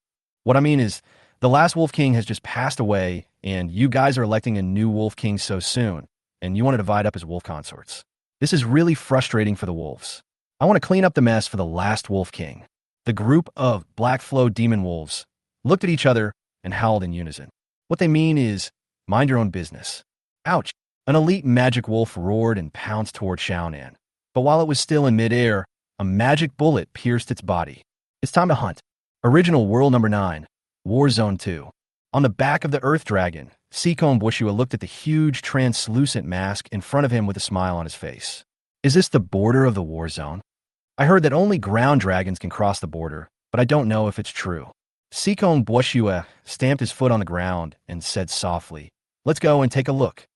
What I mean is, the last Wolf King has just passed away, and you guys are electing a new Wolf King so soon, and you want to divide up his wolf consorts. This is really frustrating for the wolves. I want to clean up the mess for the last Wolf King. The group of Black Flow demon wolves looked at each other and howled in unison. What they mean is, mind your own business. Ouch! An elite magic wolf roared and pounced toward Xiaonan. But while it was still in midair, a magic bullet pierced its body. It's time to hunt. Original World Number 9, War Zone 2. On the back of the Earth Dragon, Seacombe Bushua looked at the huge translucent mask in front of him with a smile on his face. Is this the border of the war zone? I heard that only ground dragons can cross the border, but I don't know if it's true. Seacombe Bushua stamped his foot on the ground and said softly, "Let's go and take a look."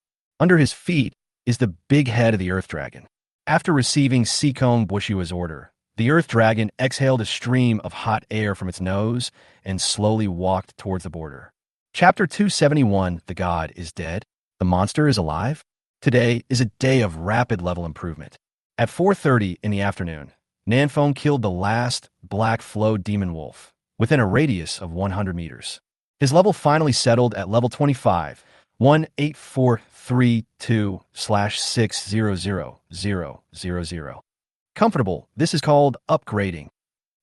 Under his feet is the big head of the Earth Dragon. After receiving Seacombe Bushua's order, the Earth Dragon exhaled a stream of hot air from its nose and slowly walked towards the border. Chapter 271, The God is Dead. The Monster is Alive. Today is a day of rapid level improvement. At 4:30 in the afternoon, Nanfeng killed the last Black Flow demon wolf within a radius of 100 meters. His level finally settled at level 25, 18432/600000. Comfortable, this is called upgrading.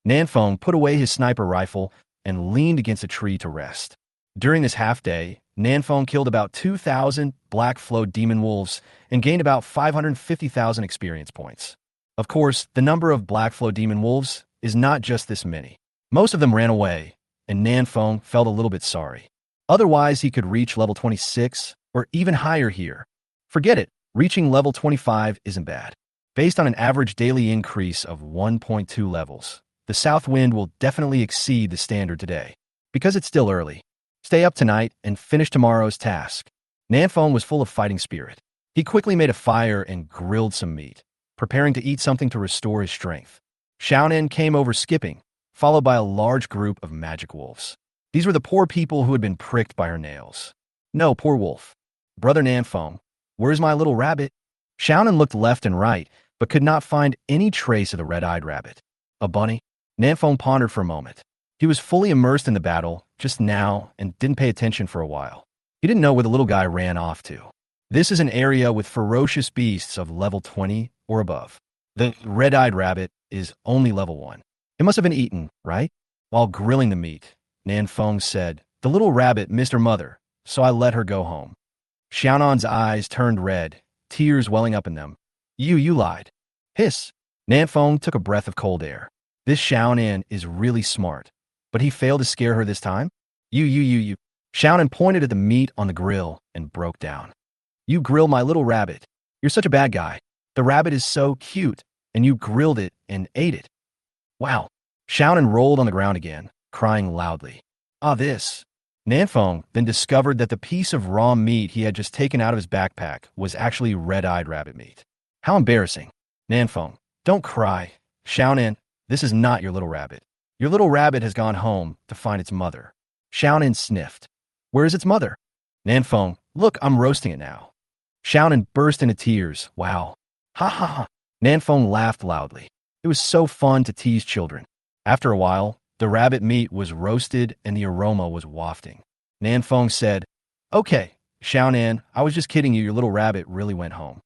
Nanfeng put away his sniper rifle and leaned against a tree to rest. During this half-day, Nanfeng killed about 2,000 Black Flow demon wolves and gained about 550,000 experience points. Of course, the number of Black Flow demon wolves is not just this many. Most of them ran away, and Nanfeng felt a little bit sorry. Otherwise, he could reach level 26 or even higher here. Forget it, reaching level 25 isn't bad. Based on an average daily increase of 1.2 levels, the south wind will definitely exceed the standard today. Because it's still early, stay up tonight and finish tomorrow's task. Nanfeng was full of fighting spirit. He quickly made a fire and grilled some meat, preparing to eat something to restore his strength. Xiaonan came over skipping, followed by a large group of magic wolves. These were the poor people who had been pricked by her nails. No, poor wolf. Brother Nanfeng, where's my little rabbit? Xiaonan looked left and right, but could not find any trace of the red-eyed rabbit. A bunny? Nanfeng pondered for a moment. He was fully immersed in the battle just now and didn't pay attention for a while. He didn't know where the little guy ran off to. This is an area with ferocious beasts of level 20 or above. The red-eyed rabbit is only level 1. It must have been eaten, right? While grilling the meat, Nanfeng said, "The little rabbit missed her mother, so I let her go home." Xiaonan's eyes turned red, tears welling up in them. You lied. Hiss. Nanfeng took a breath of cold air. This Xiaonan is really smart. But he failed to scare her this time? You. Xiaonan pointed at the meat on the grill and broke down. You grilled my little rabbit. You're such a bad guy. The rabbit is so cute, and you grilled it and ate it. Wow. Xiaonan rolled on the ground again, crying loudly. This. Nanfeng then discovered that the piece of raw meat he had just taken out of his backpack was actually red-eyed rabbit meat. How embarrassing. Nanfeng, don't cry. Xiaonan, this is not your little rabbit. Your little rabbit has gone home to find its mother. Xiaonan sniffed. Where is its mother? Nanfeng, look, I'm roasting it now. Xiaonan burst into tears. Wow. Ha ha ha. Nanfeng laughed loudly. It was so fun to tease children. After a while, the rabbit meat was roasted and the aroma was wafting. Nanfeng said, "Okay, Xiaonan, I was just kidding you. Your little rabbit really went home."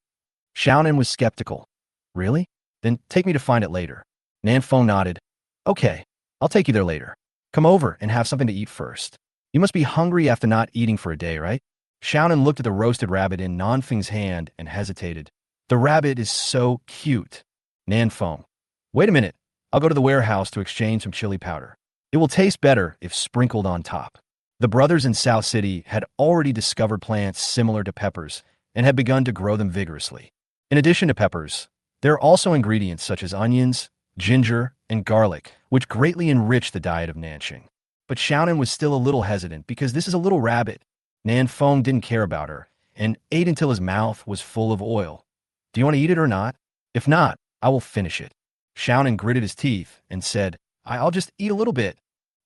Xiaonan was skeptical. Really? Then take me to find it later. Nanfeng nodded. Okay, I'll take you there later. Come over and have something to eat first. You must be hungry after not eating for a day, right? Xiaonan looked at the roasted rabbit in Nanfeng's hand and hesitated. The rabbit is so cute. Nanfeng, wait a minute. I'll go to the warehouse to exchange some chili powder. It will taste better if sprinkled on top. The brothers in South City had already discovered plants similar to peppers and had begun to grow them vigorously. In addition to peppers, there are also ingredients such as onions, ginger, and garlic, which greatly enrich the diet of Nanxing. But Xiaonan was still a little hesitant because this is a little rabbit. Nanfeng didn't care about her and ate until his mouth was full of oil. Do you want to eat it or not? If not, I will finish it. Xiaonan gritted his teeth and said, I'll just eat a little bit.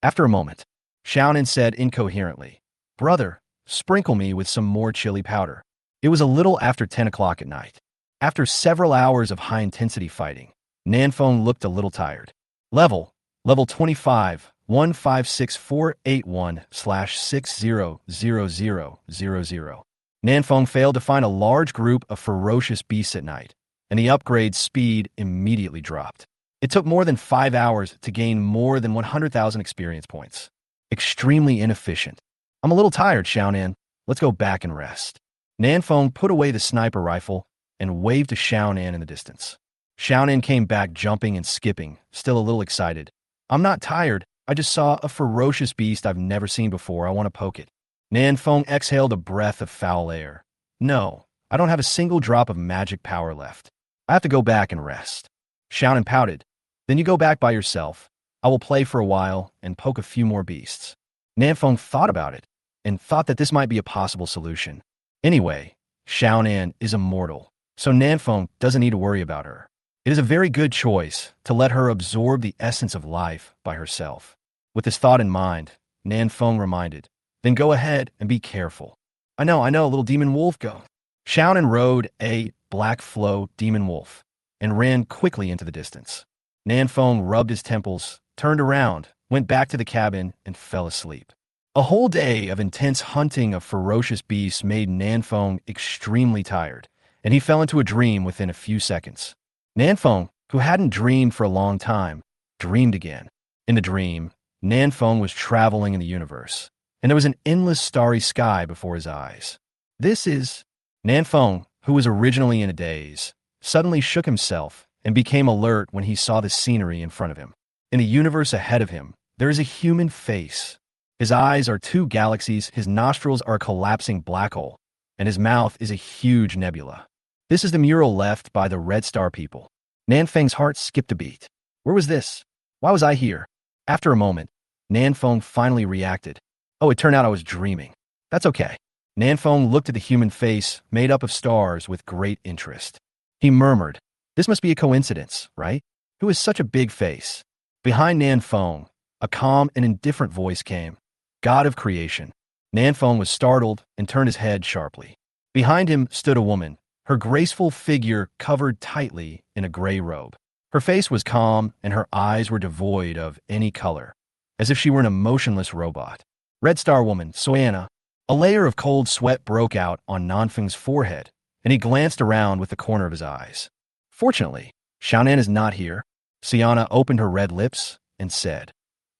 After a moment, Xiaonan said incoherently, Brother, sprinkle me with some more chili powder. It was a little after 10 o'clock at night. After several hours of high-intensity fighting, Nanfeng looked a little tired. Level 25, 1564861/600000. Nanfeng failed to find a large group of ferocious beasts at night, and the upgrade speed immediately dropped. It took more than 5 hours to gain more than 100,000 experience points. Extremely inefficient. I'm a little tired, Xiaonan. Let's go back and rest. Nanfeng put away the sniper rifle and waved to Xiaonan in the distance. Xiaonan came back jumping and skipping, still a little excited. I'm not tired. I just saw a ferocious beast I've never seen before. I want to poke it. Nanfeng exhaled a breath of foul air. No, I don't have a single drop of magic power left. I have to go back and rest. Xiaonan pouted. Then you go back by yourself. I will play for a while and poke a few more beasts. Nanfeng thought about it and thought that this might be a possible solution. Anyway, Xiaonan is immortal, so Nanfeng doesn't need to worry about her. It is a very good choice to let her absorb the essence of life by herself. With this thought in mind, Nanfeng reminded, then go ahead and be careful. I know, little demon wolf, go. Xiaonan rode a black flow demon wolf and ran quickly into the distance. Nanfeng rubbed his temples, turned around, went back to the cabin, and fell asleep. A whole day of intense hunting of ferocious beasts made Nanfeng extremely tired, and he fell into a dream within a few seconds. Nanfeng, who hadn't dreamed for a long time, dreamed again. In the dream, Nanfeng was traveling in the universe, and there was an endless starry sky before his eyes. This is... Nanfeng, who was originally in a daze, suddenly shook himself and became alert when he saw the scenery in front of him. In the universe ahead of him, there is a human face. His eyes are 2 galaxies, his nostrils are a collapsing black hole, and his mouth is a huge nebula. This is the mural left by the Red Star people. Nanfeng's heart skipped a beat. Where was this? Why was I here? After a moment, Nanfeng finally reacted. Oh, it turned out I was dreaming. That's okay. Nanfeng looked at the human face made up of stars with great interest. He murmured, this must be a coincidence, right? Who has such a big face? Behind Nanfeng, a calm and indifferent voice came. God of creation. Nanfeng was startled and turned his head sharply. Behind him stood a woman, her graceful figure covered tightly in a gray robe. Her face was calm and her eyes were devoid of any color, as if she were an emotionless robot. Red Star Woman, Soana. A layer of cold sweat broke out on Nanfeng's forehead, and he glanced around with the corner of his eyes. Fortunately, Xiaonan is not here. Siana opened her red lips and said,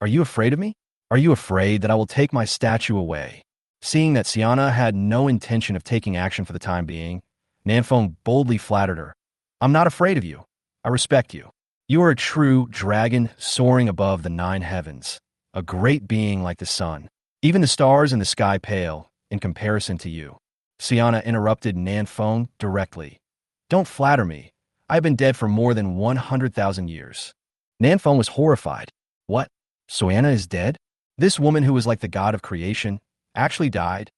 Are you afraid of me? Are you afraid that I will take my statue away? Seeing that Siana had no intention of taking action for the time being, Nanfeng boldly flattered her. I'm not afraid of you. I respect you. You are a true dragon soaring above the 9 heavens, a great being like the sun. Even the stars in the sky pale in comparison to you. Siana interrupted Nanfeng directly. Don't flatter me. I have been dead for more than 100,000 years. Nanfeng was horrified. What? Soana is dead? This woman who was like the god of creation actually died?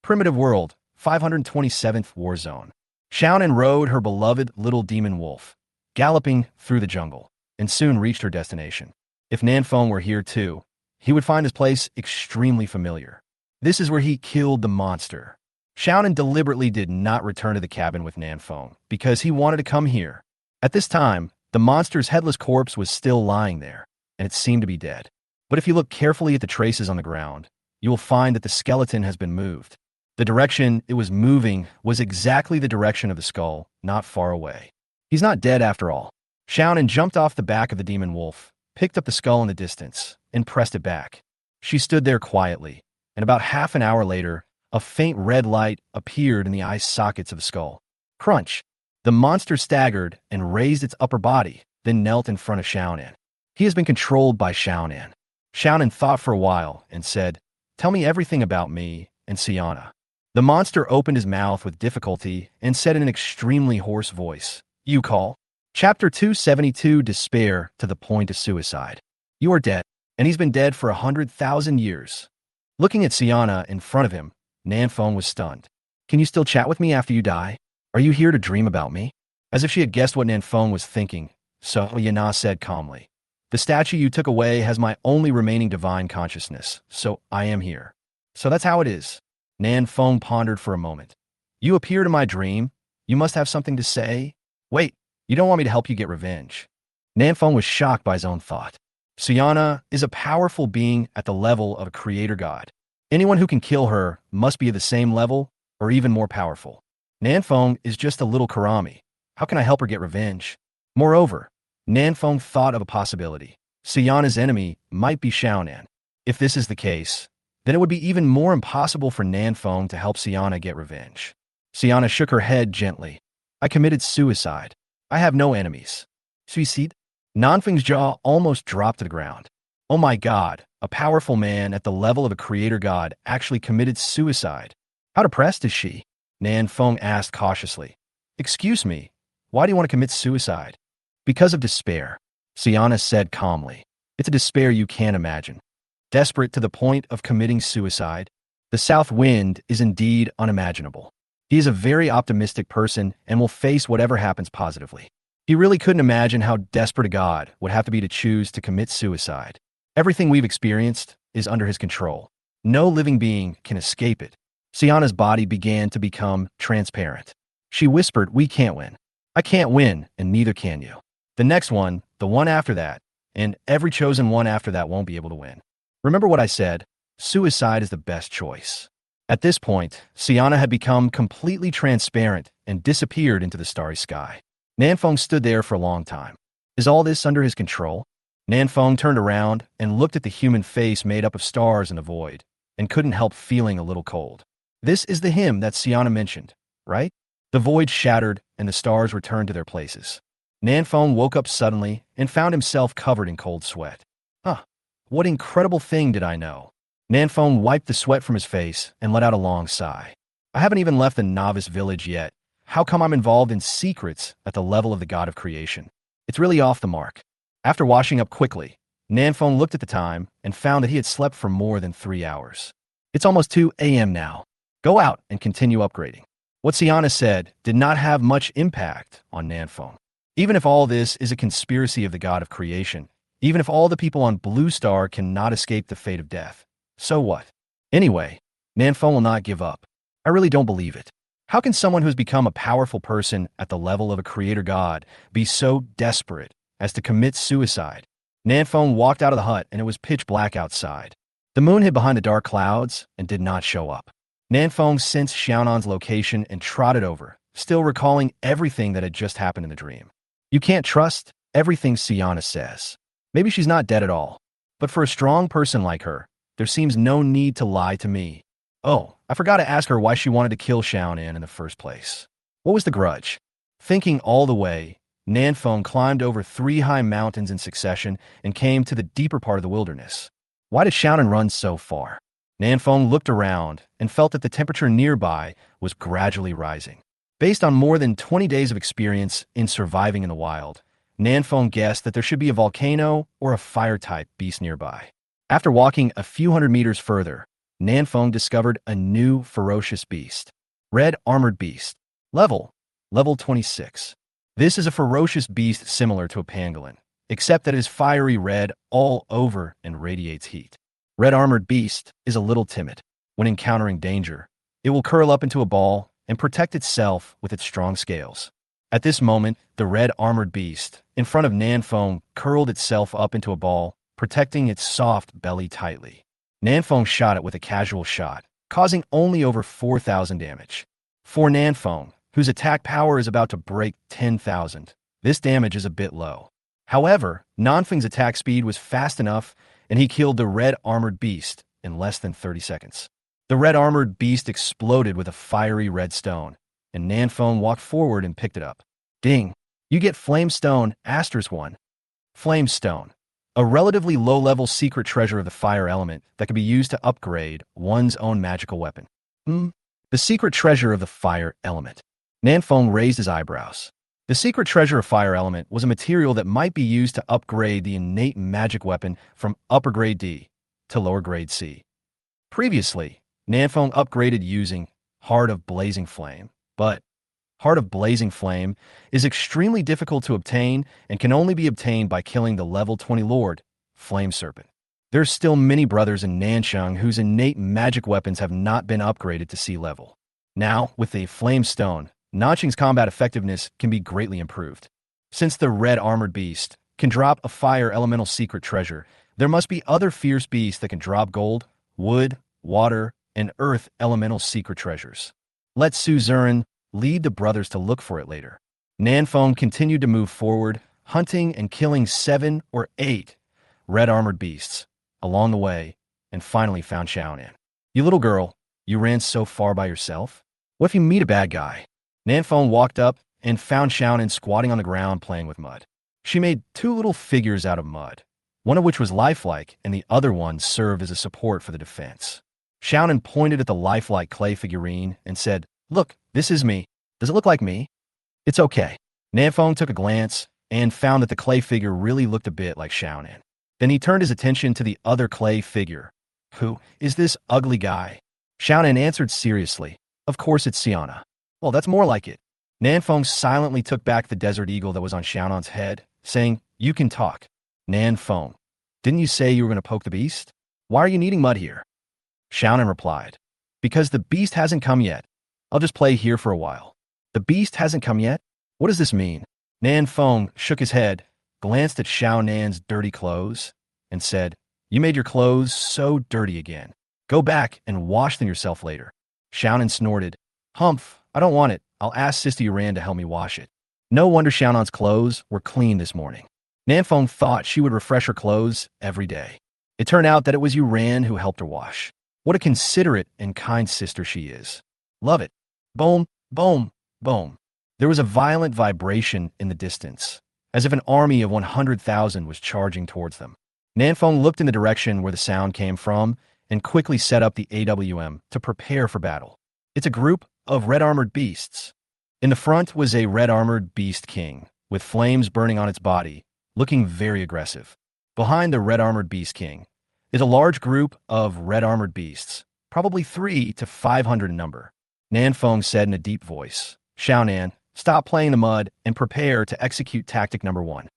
Primitive World, 527th War Zone. Xiaonan rode her beloved little demon wolf, galloping through the jungle, and soon reached her destination. If Nanfeng were here too, he would find his place extremely familiar. This is where he killed the monster. Xiaonan deliberately did not return to the cabin with Nanfeng because he wanted to come here. At this time, the monster's headless corpse was still lying there, and it seemed to be dead. But if you look carefully at the traces on the ground, you will find that the skeleton has been moved. The direction it was moving was exactly the direction of the skull, not far away. He's not dead after all. Xiaonan jumped off the back of the demon wolf, picked up the skull in the distance, and pressed it back. She stood there quietly, and about half an hour later, a faint red light appeared in the eye sockets of the skull. Crunch! The monster staggered and raised its upper body, then knelt in front of Xiaonan. He has been controlled by Xiaonan. Xiaonan thought for a while and said, Tell me everything about me and Siana. The monster opened his mouth with difficulty and said in an extremely hoarse voice, You call? Chapter 272, Despair to the Point of Suicide. You are dead, and he's been dead for 100,000 years. Looking at Siana in front of him, Nanfeng was stunned. Can you still chat with me after you die? Are you here to dream about me? As if she had guessed what Nanfeng was thinking, so Yana said calmly, "The statue you took away has my only remaining divine consciousness, so I am here." "So that's how it is." Nanfeng pondered for a moment. "You appeared in my dream. You must have something to say." "Wait, you don't want me to help you get revenge?" Nanfeng was shocked by his own thought. Suyana is a powerful being at the level of a creator god. Anyone who can kill her must be at the same level or even more powerful. Nanfeng is just a little Karami. How can I help her get revenge? Moreover, Nanfeng thought of a possibility. Suyana's enemy might be Xiaonan. If this is the case, then it would be even more impossible for Nanfeng to help Suyana get revenge. Suyana shook her head gently. "I committed suicide. I have no enemies." Suicide? Nanfeng's jaw almost dropped to the ground. Oh my god, a powerful man at the level of a creator god actually committed suicide. How depressed is she? Nanfeng asked cautiously. "Excuse me, why do you want to commit suicide?" "Because of despair," Suyana said calmly. "It's a despair you can't imagine. Desperate to the point of committing suicide. The south wind is indeed unimaginable. He is a very optimistic person and will face whatever happens positively. He really couldn't imagine how desperate a god would have to be to choose to commit suicide. Everything we've experienced is under his control. No living being can escape it." Suyana's body began to become transparent. She whispered, "We can't win. I can't win, and neither can you. The next one, the one after that, and every chosen one after that won't be able to win. Remember what I said? Suicide is the best choice." At this point, Suyana had become completely transparent and disappeared into the starry sky. Nanfeng stood there for a long time. Is all this under his control? Nanfeng turned around and looked at the human face made up of stars in the void, and couldn't help feeling a little cold. This is the him that Suyana mentioned, right? The void shattered and the stars returned to their places. Nanfeng woke up suddenly and found himself covered in cold sweat. What incredible thing did I know? Nanfeng wiped the sweat from his face and let out a long sigh. I haven't even left the novice village yet. How come I'm involved in secrets at the level of the god of creation? It's really off the mark. After washing up quickly, Nanfeng looked at the time and found that he had slept for more than 3 hours. It's almost 2 a.m. now. Go out and continue upgrading. What Suyana said did not have much impact on Nanfeng. Even if all this is a conspiracy of the god of creation, even if all the people on Blue Star cannot escape the fate of death, so what? Anyway, Nanfeng will not give up. I really don't believe it. How can someone who has become a powerful person at the level of a creator god be so desperate as to commit suicide? Nanfeng walked out of the hut and it was pitch black outside. The moon hid behind the dark clouds and did not show up. Nanfeng sensed Xiaonan's location and trotted over, still recalling everything that had just happened in the dream. You can't trust everything Suyana says. Maybe she's not dead at all. But for a strong person like her, there seems no need to lie to me. Oh, I forgot to ask her why she wanted to kill Xiaonan in the first place. What was the grudge? Thinking all the way, Nanfeng climbed over 3 high mountains in succession and came to the deeper part of the wilderness. Why did Xiaonan run so far? Nanfeng looked around and felt that the temperature nearby was gradually rising. Based on more than 20 days of experience in surviving in the wild, Nanfeng guessed that there should be a volcano or a fire-type beast nearby. After walking a few hundred meters further, Nanfeng discovered a new ferocious beast. Red armored beast. Level 26. This is a ferocious beast similar to a pangolin, except that it is fiery red all over and radiates heat. Red armored beast is a little timid. When encountering danger, it will curl up into a ball and protect itself with its strong scales. At this moment, the red armored beast in front of Nanfeng curled itself up into a ball, protecting its soft belly tightly. Nanfeng shot it with a casual shot, causing only over 4,000 damage. For Nanfeng, whose attack power is about to break 10,000, this damage is a bit low. However, Nanfeng's attack speed was fast enough, and he killed the red armored beast in less than 30 seconds. The red armored beast exploded with a fiery red stone, and Nanfeng walked forward and picked it up. Ding! You get Flame Stone *1. Flame Stone. A relatively low-level secret treasure of the fire element that can be used to upgrade one's own magical weapon. The secret treasure of the fire element. Nanfeng raised his eyebrows. The secret treasure of fire element was a material that might be used to upgrade the innate magic weapon from upper grade D to lower grade C. Previously, Nanfeng upgraded using Heart of Blazing Flame, but Heart of Blazing Flame, is extremely difficult to obtain and can only be obtained by killing the level 20 Lord, Flame Serpent. There's still many brothers in Nansheng whose innate magic weapons have not been upgraded to sea level. Now, with the Flame Stone, Nansheng's combat effectiveness can be greatly improved. Since the Red Armored Beast can drop a fire elemental secret treasure, there must be other fierce beasts that can drop gold, wood, water, and earth elemental secret treasures. Let Suzerain lead the brothers to look for it later. Nanfeng continued to move forward, hunting and killing 7 or 8 red armored beasts along the way, and finally found Xiaonan. You little girl, you ran so far by yourself? What if you meet a bad guy? Nanfeng walked up and found Xiaonan squatting on the ground playing with mud. She made 2 little figures out of mud, one of which was lifelike and the other one served as a support for the defense. Xiaonan pointed at the lifelike clay figurine and said, "Look, this is me. Does it look like me?" "It's okay." Nanfeng took a glance and found that the clay figure really looked a bit like Xiaonan. Then he turned his attention to the other clay figure. "Who is this ugly guy?" Xiaonan answered seriously, "Of course it's Xiana." "Well, that's more like it." Nanfeng silently took back the desert eagle that was on Xiaonan's head, saying, "You can talk." "Nanfeng, didn't you say you were going to poke the beast? Why are you needing mud here?" Xiaonan replied, "Because the beast hasn't come yet. I'll just play here for a while." "The beast hasn't come yet? What does this mean?" Nanfeng shook his head, glanced at Xiaonan's dirty clothes, and said, "You made your clothes so dirty again. Go back and wash them yourself later." Xiaonan snorted, "Humph, I don't want it. I'll ask Sister Yuran to help me wash it." No wonder Xiaonan's clothes were clean this morning. Nanfeng thought she would refresh her clothes every day. It turned out that it was Yuran who helped her wash. What a considerate and kind sister she is. Love it. Boom, boom, boom. There was a violent vibration in the distance, as if an army of 100,000 was charging towards them. Nanfeng looked in the direction where the sound came from and quickly set up the AWM to prepare for battle. It's a group of red-armored beasts. In the front was a red-armored beast king, with flames burning on its body, looking very aggressive. Behind the red-armored beast king is a large group of red-armored beasts, probably 300 to 500 in number. Nanfeng said in a deep voice, "Xiaonan, stop playing the mud and prepare to execute tactic number 1.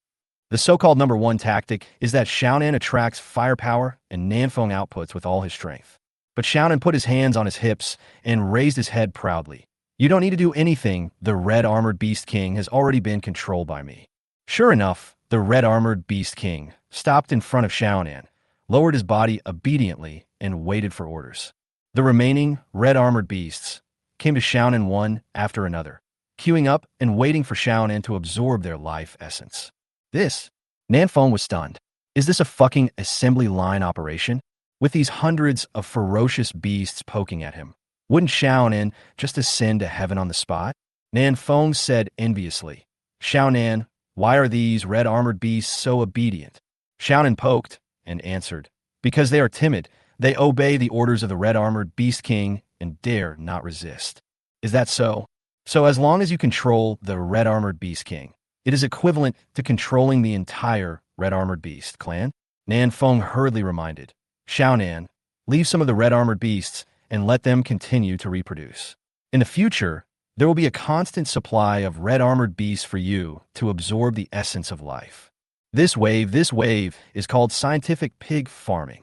The so-called number 1 tactic is that Xiaonan attracts firepower and Nanfeng outputs with all his strength." But Xiaonan put his hands on his hips and raised his head proudly. "You don't need to do anything. The red-armored beast king has already been controlled by me." Sure enough, the red-armored beast king stopped in front of Xiaonan, lowered his body obediently, and waited for orders. The remaining red-armored beasts came to Xiaonan one after another, queuing up and waiting for Xiaonan to absorb their life essence. Nanfeng was stunned. Is this a fucking assembly line operation? With these hundreds of ferocious beasts poking at him, wouldn't Xiaonan just ascend to heaven on the spot? Nanfeng said enviously, "Xiaonan, why are these red-armored beasts so obedient?" Xiaonan poked and answered, "Because they are timid. They obey the orders of the red-armored beast king and dare not resist." Is that so? So as long as you control the red-armored beast king, it is equivalent to controlling the entire red-armored beast clan? Nanfeng hurriedly reminded, "Xiaonan, leave some of the red-armored beasts and let them continue to reproduce. In the future, there will be a constant supply of red-armored beasts for you to absorb the essence of life." This wave is called scientific pig farming.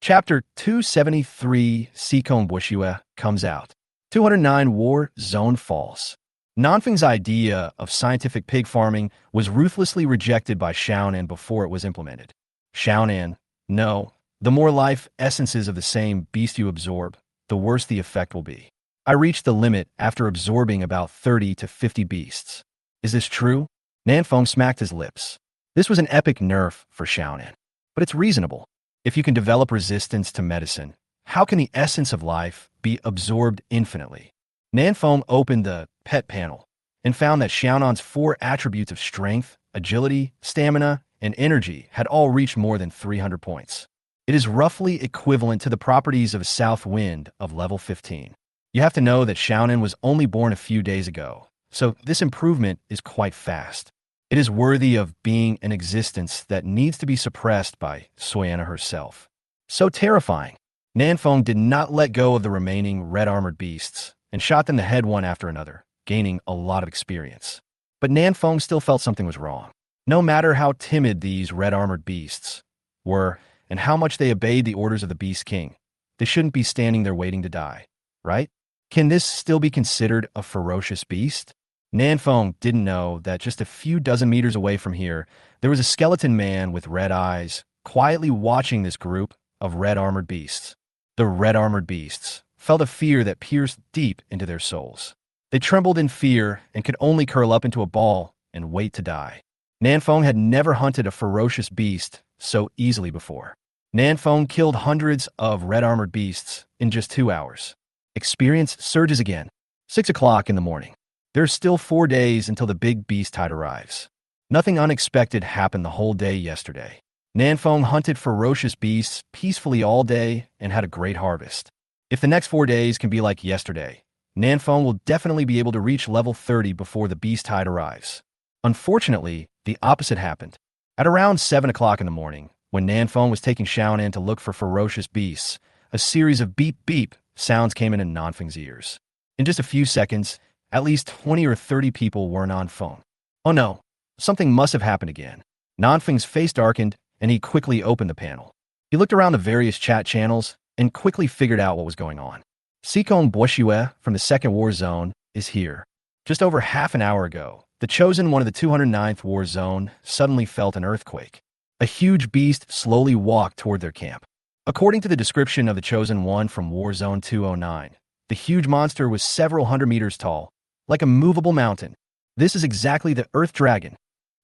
Chapter 273 Sikong Bushiwa comes out. 209 War Zone Falls. Nanfeng's idea of scientific pig farming was ruthlessly rejected by Xiaonan before it was implemented. Xiaonan, no. The more life essences of the same beast you absorb, the worse the effect will be. I reached the limit after absorbing about 30 to 50 beasts. Is this true? Nanfeng smacked his lips. This was an epic nerf for Xiaonan. But it's reasonable. If you can develop resistance to medicine, how can the essence of life be absorbed infinitely? Nanfeng opened the pet panel and found that Xiaonan's 4 attributes of strength, agility, stamina, and energy had all reached more than 300 points. It is roughly equivalent to the properties of a south wind of level 15. You have to know that Xiaonan was only born a few days ago, so this improvement is quite fast. It is worthy of being an existence that needs to be suppressed by Soyana herself. So terrifying. Nanfeng did not let go of the remaining red-armored beasts and shot them the head one after another, gaining a lot of experience. But Nanfeng still felt something was wrong. No matter how timid these red-armored beasts were and how much they obeyed the orders of the Beast King, they shouldn't be standing there waiting to die, right? Can this still be considered a ferocious beast? Nanfeng didn't know that just a few dozen meters away from here, there was a skeleton man with red eyes, quietly watching this group of red-armored beasts. The red-armored beasts felt a fear that pierced deep into their souls. They trembled in fear and could only curl up into a ball and wait to die. Nanfeng had never hunted a ferocious beast so easily before. Nanfeng killed hundreds of red-armored beasts in just 2 hours. Experience surges again. 6 o'clock in the morning. There's still 4 days until the big beast tide arrives. Nothing unexpected happened the whole day yesterday. Nanfeng hunted ferocious beasts peacefully all day and had a great harvest. If the next 4 days can be like yesterday, Nanfeng will definitely be able to reach level 30 before the beast tide arrives. Unfortunately, the opposite happened. At around 7 o'clock in the morning, when Nanfeng was taking Xiaonan to look for ferocious beasts, a series of beep-beep sounds came in Nanfeng's ears. In just a few seconds, at least 20 or 30 people were on phone. Oh no, something must have happened again. Nanfeng's face darkened, and he quickly opened the panel. He looked around the various chat channels and quickly figured out what was going on. Sikong Boshue from the Second War Zone is here. Just over half an hour ago, the Chosen One of the 209th War Zone suddenly felt an earthquake. A huge beast slowly walked toward their camp. According to the description of the Chosen One from War Zone 209, the huge monster was several hundred meters tall, like a movable mountain. This is exactly the Earth Dragon.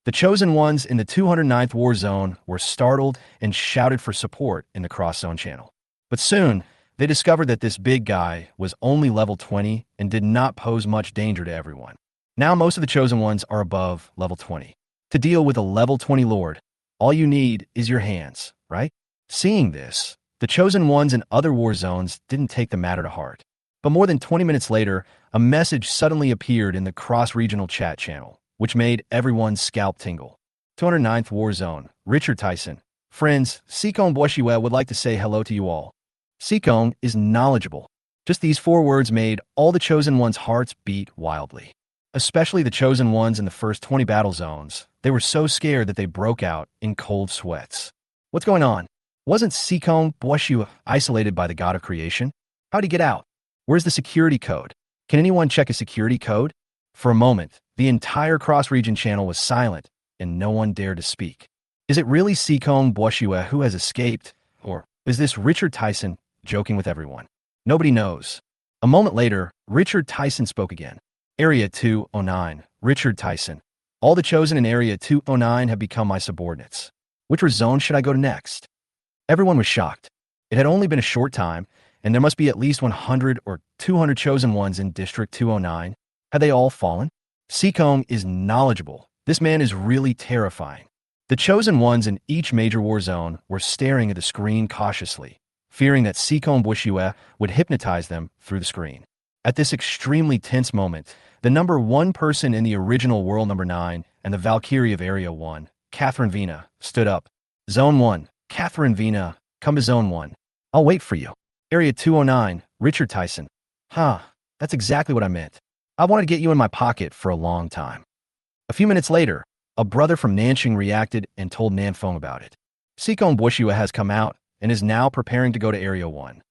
The Chosen Ones in the 209th War Zone were startled and shouted for support in the cross-zone channel. But soon, they discovered that this big guy was only level 20 and did not pose much danger to everyone. Now most of the Chosen Ones are above level 20. To deal with a level 20 Lord, all you need is your hands, right? Seeing this, the Chosen Ones in other war zones didn't take the matter to heart. But more than 20 minutes later, a message suddenly appeared in the cross-regional chat channel, which made everyone's scalp tingle. 209th War Zone, Richard Tyson. Friends, Sikong Boshue would like to say hello to you all. Sikong is knowledgeable. Just these 4 words made all the Chosen Ones' hearts beat wildly. Especially the Chosen Ones in the first 20 battle zones. They were so scared that they broke out in cold sweats. What's going on? Wasn't Sikong Boshue isolated by the god of creation? How'd he get out? Where's the security code? Can anyone check a security code? For a moment, the entire cross-region channel was silent, and no one dared to speak. Is it really Sikong Boshue who has escaped? Or is this Richard Tyson joking with everyone? Nobody knows. A moment later, Richard Tyson spoke again. Area 209, Richard Tyson. All the Chosen in Area 209 have become my subordinates. Which zone should I go to next? Everyone was shocked. It had only been a short time, and there must be at least 100 or 200 Chosen Ones in District 209. Had they all fallen? Sikong is knowledgeable. This man is really terrifying. The Chosen Ones in each major war zone were staring at the screen cautiously, fearing that Sikong Boshue would hypnotize them through the screen. At this extremely tense moment, the number 1 person in the original World Number 9 and the Valkyrie of Area 1, Catherine Vina, stood up. Zone 1, Catherine Vina, come to Zone 1. I'll wait for you. Area 209, Richard Tyson. That's exactly what I meant. I wanted to get you in my pocket for a long time. A few minutes later, a brother from Nanxing reacted and told Nanfeng about it. Sikong Boshue has come out and is now preparing to go to Area 1.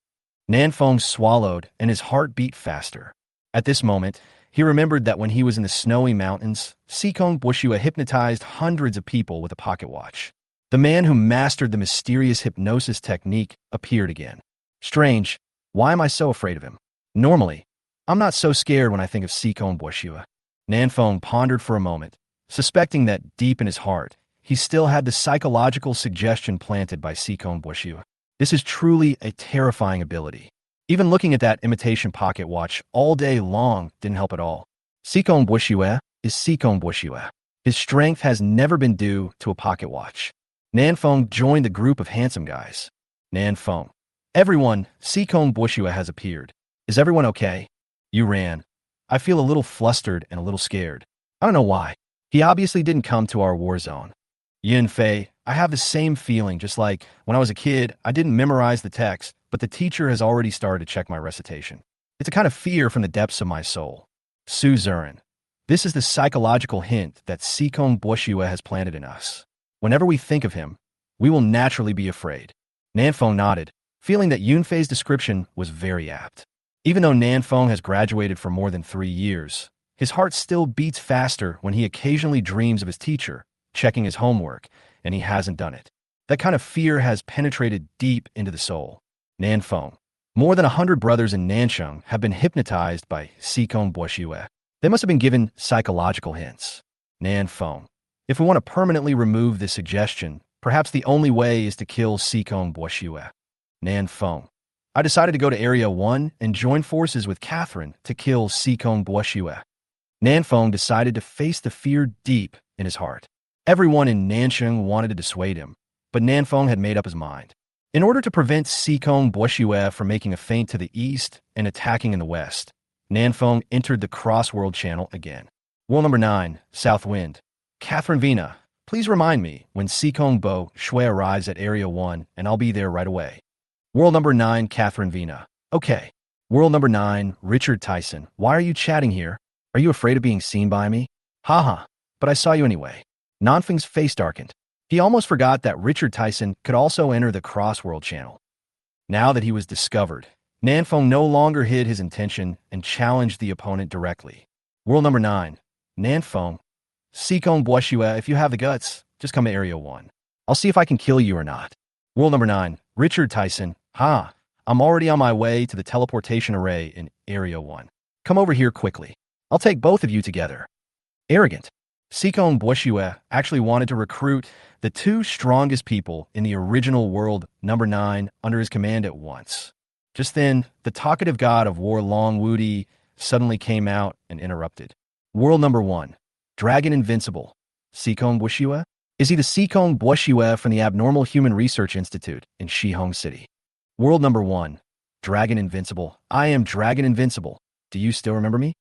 Nanfeng swallowed and his heart beat faster. At this moment, he remembered that when he was in the snowy mountains, Sikong Boshue hypnotized hundreds of people with a pocket watch. The man who mastered the mysterious hypnosis technique appeared again. Strange, why am I so afraid of him? Normally, I'm not so scared when I think of Sikong Boshue. Nanfeng pondered for a moment, suspecting that deep in his heart, he still had the psychological suggestion planted by Sikong Boshue. This is truly a terrifying ability. Even looking at that imitation pocket watch all day long didn't help at all. Sikong Boshue is Sikong Boshue. His strength has never been due to a pocket watch. Nanfeng joined the group of handsome guys. Nanfeng. Everyone, Sikong Boshue has appeared. Is everyone okay? You ran. I feel a little flustered and a little scared. I don't know why. He obviously didn't come to our war zone. Yin Fei, I have the same feeling, just like when I was a kid, I didn't memorize the text, but the teacher has already started to check my recitation. It's a kind of fear from the depths of my soul. Suzerain. This is the psychological hint that Sikong Boshue has planted in us. Whenever we think of him, we will naturally be afraid. Nanfeng nodded, feeling that Yunfei's description was very apt. Even though Nanfeng has graduated for more than 3 years, his heart still beats faster when he occasionally dreams of his teacher, checking his homework, and he hasn't done it. That kind of fear has penetrated deep into the soul. Nanfeng. More than 100 brothers in Nansheng have been hypnotized by Sikong Boshue. They must have been given psychological hints. Nanfeng. If we want to permanently remove this suggestion, perhaps the only way is to kill Sikong Boshue. Nanfeng. I decided to go to Area 1 and join forces with Catherine to kill Sikong Boshue. Nanfeng decided to face the fear deep in his heart. Everyone in Nansheng wanted to dissuade him, but Nanfeng had made up his mind. In order to prevent Sikong Boshue from making a feint to the east and attacking in the west, Nanfeng entered the cross-world channel again. World number 9, South Wind. Catherine Vina, please remind me when Sikong Bo Shui arrives at Area 1 and I'll be there right away. World number 9, Catherine Vina. Okay. World number 9, Richard Tyson. Why are you chatting here? Are you afraid of being seen by me? Haha, but I saw you anyway. Nanfeng's face darkened. He almost forgot that Richard Tyson could also enter the cross-world channel. Now that he was discovered, Nanfeng no longer hid his intention and challenged the opponent directly. World number 9, Nanfeng. Sikong Boshue, if you have the guts, just come to Area 1. I'll see if I can kill you or not. World number 9, Richard Tyson. I'm already on my way to the teleportation array in Area 1. Come over here quickly. I'll take both of you together. Arrogant. Sikong Boshue actually wanted to recruit the 2 strongest people in the original World number 9 under his command at once. Just then, the talkative god of war Long Wudi suddenly came out and interrupted. World number 1, Dragon Invincible. Sikong Boshue? Is he the Sikong Boshue from the Abnormal Human Research Institute in Shihong City? World number 1, Dragon Invincible. I am Dragon Invincible. Do you still remember me?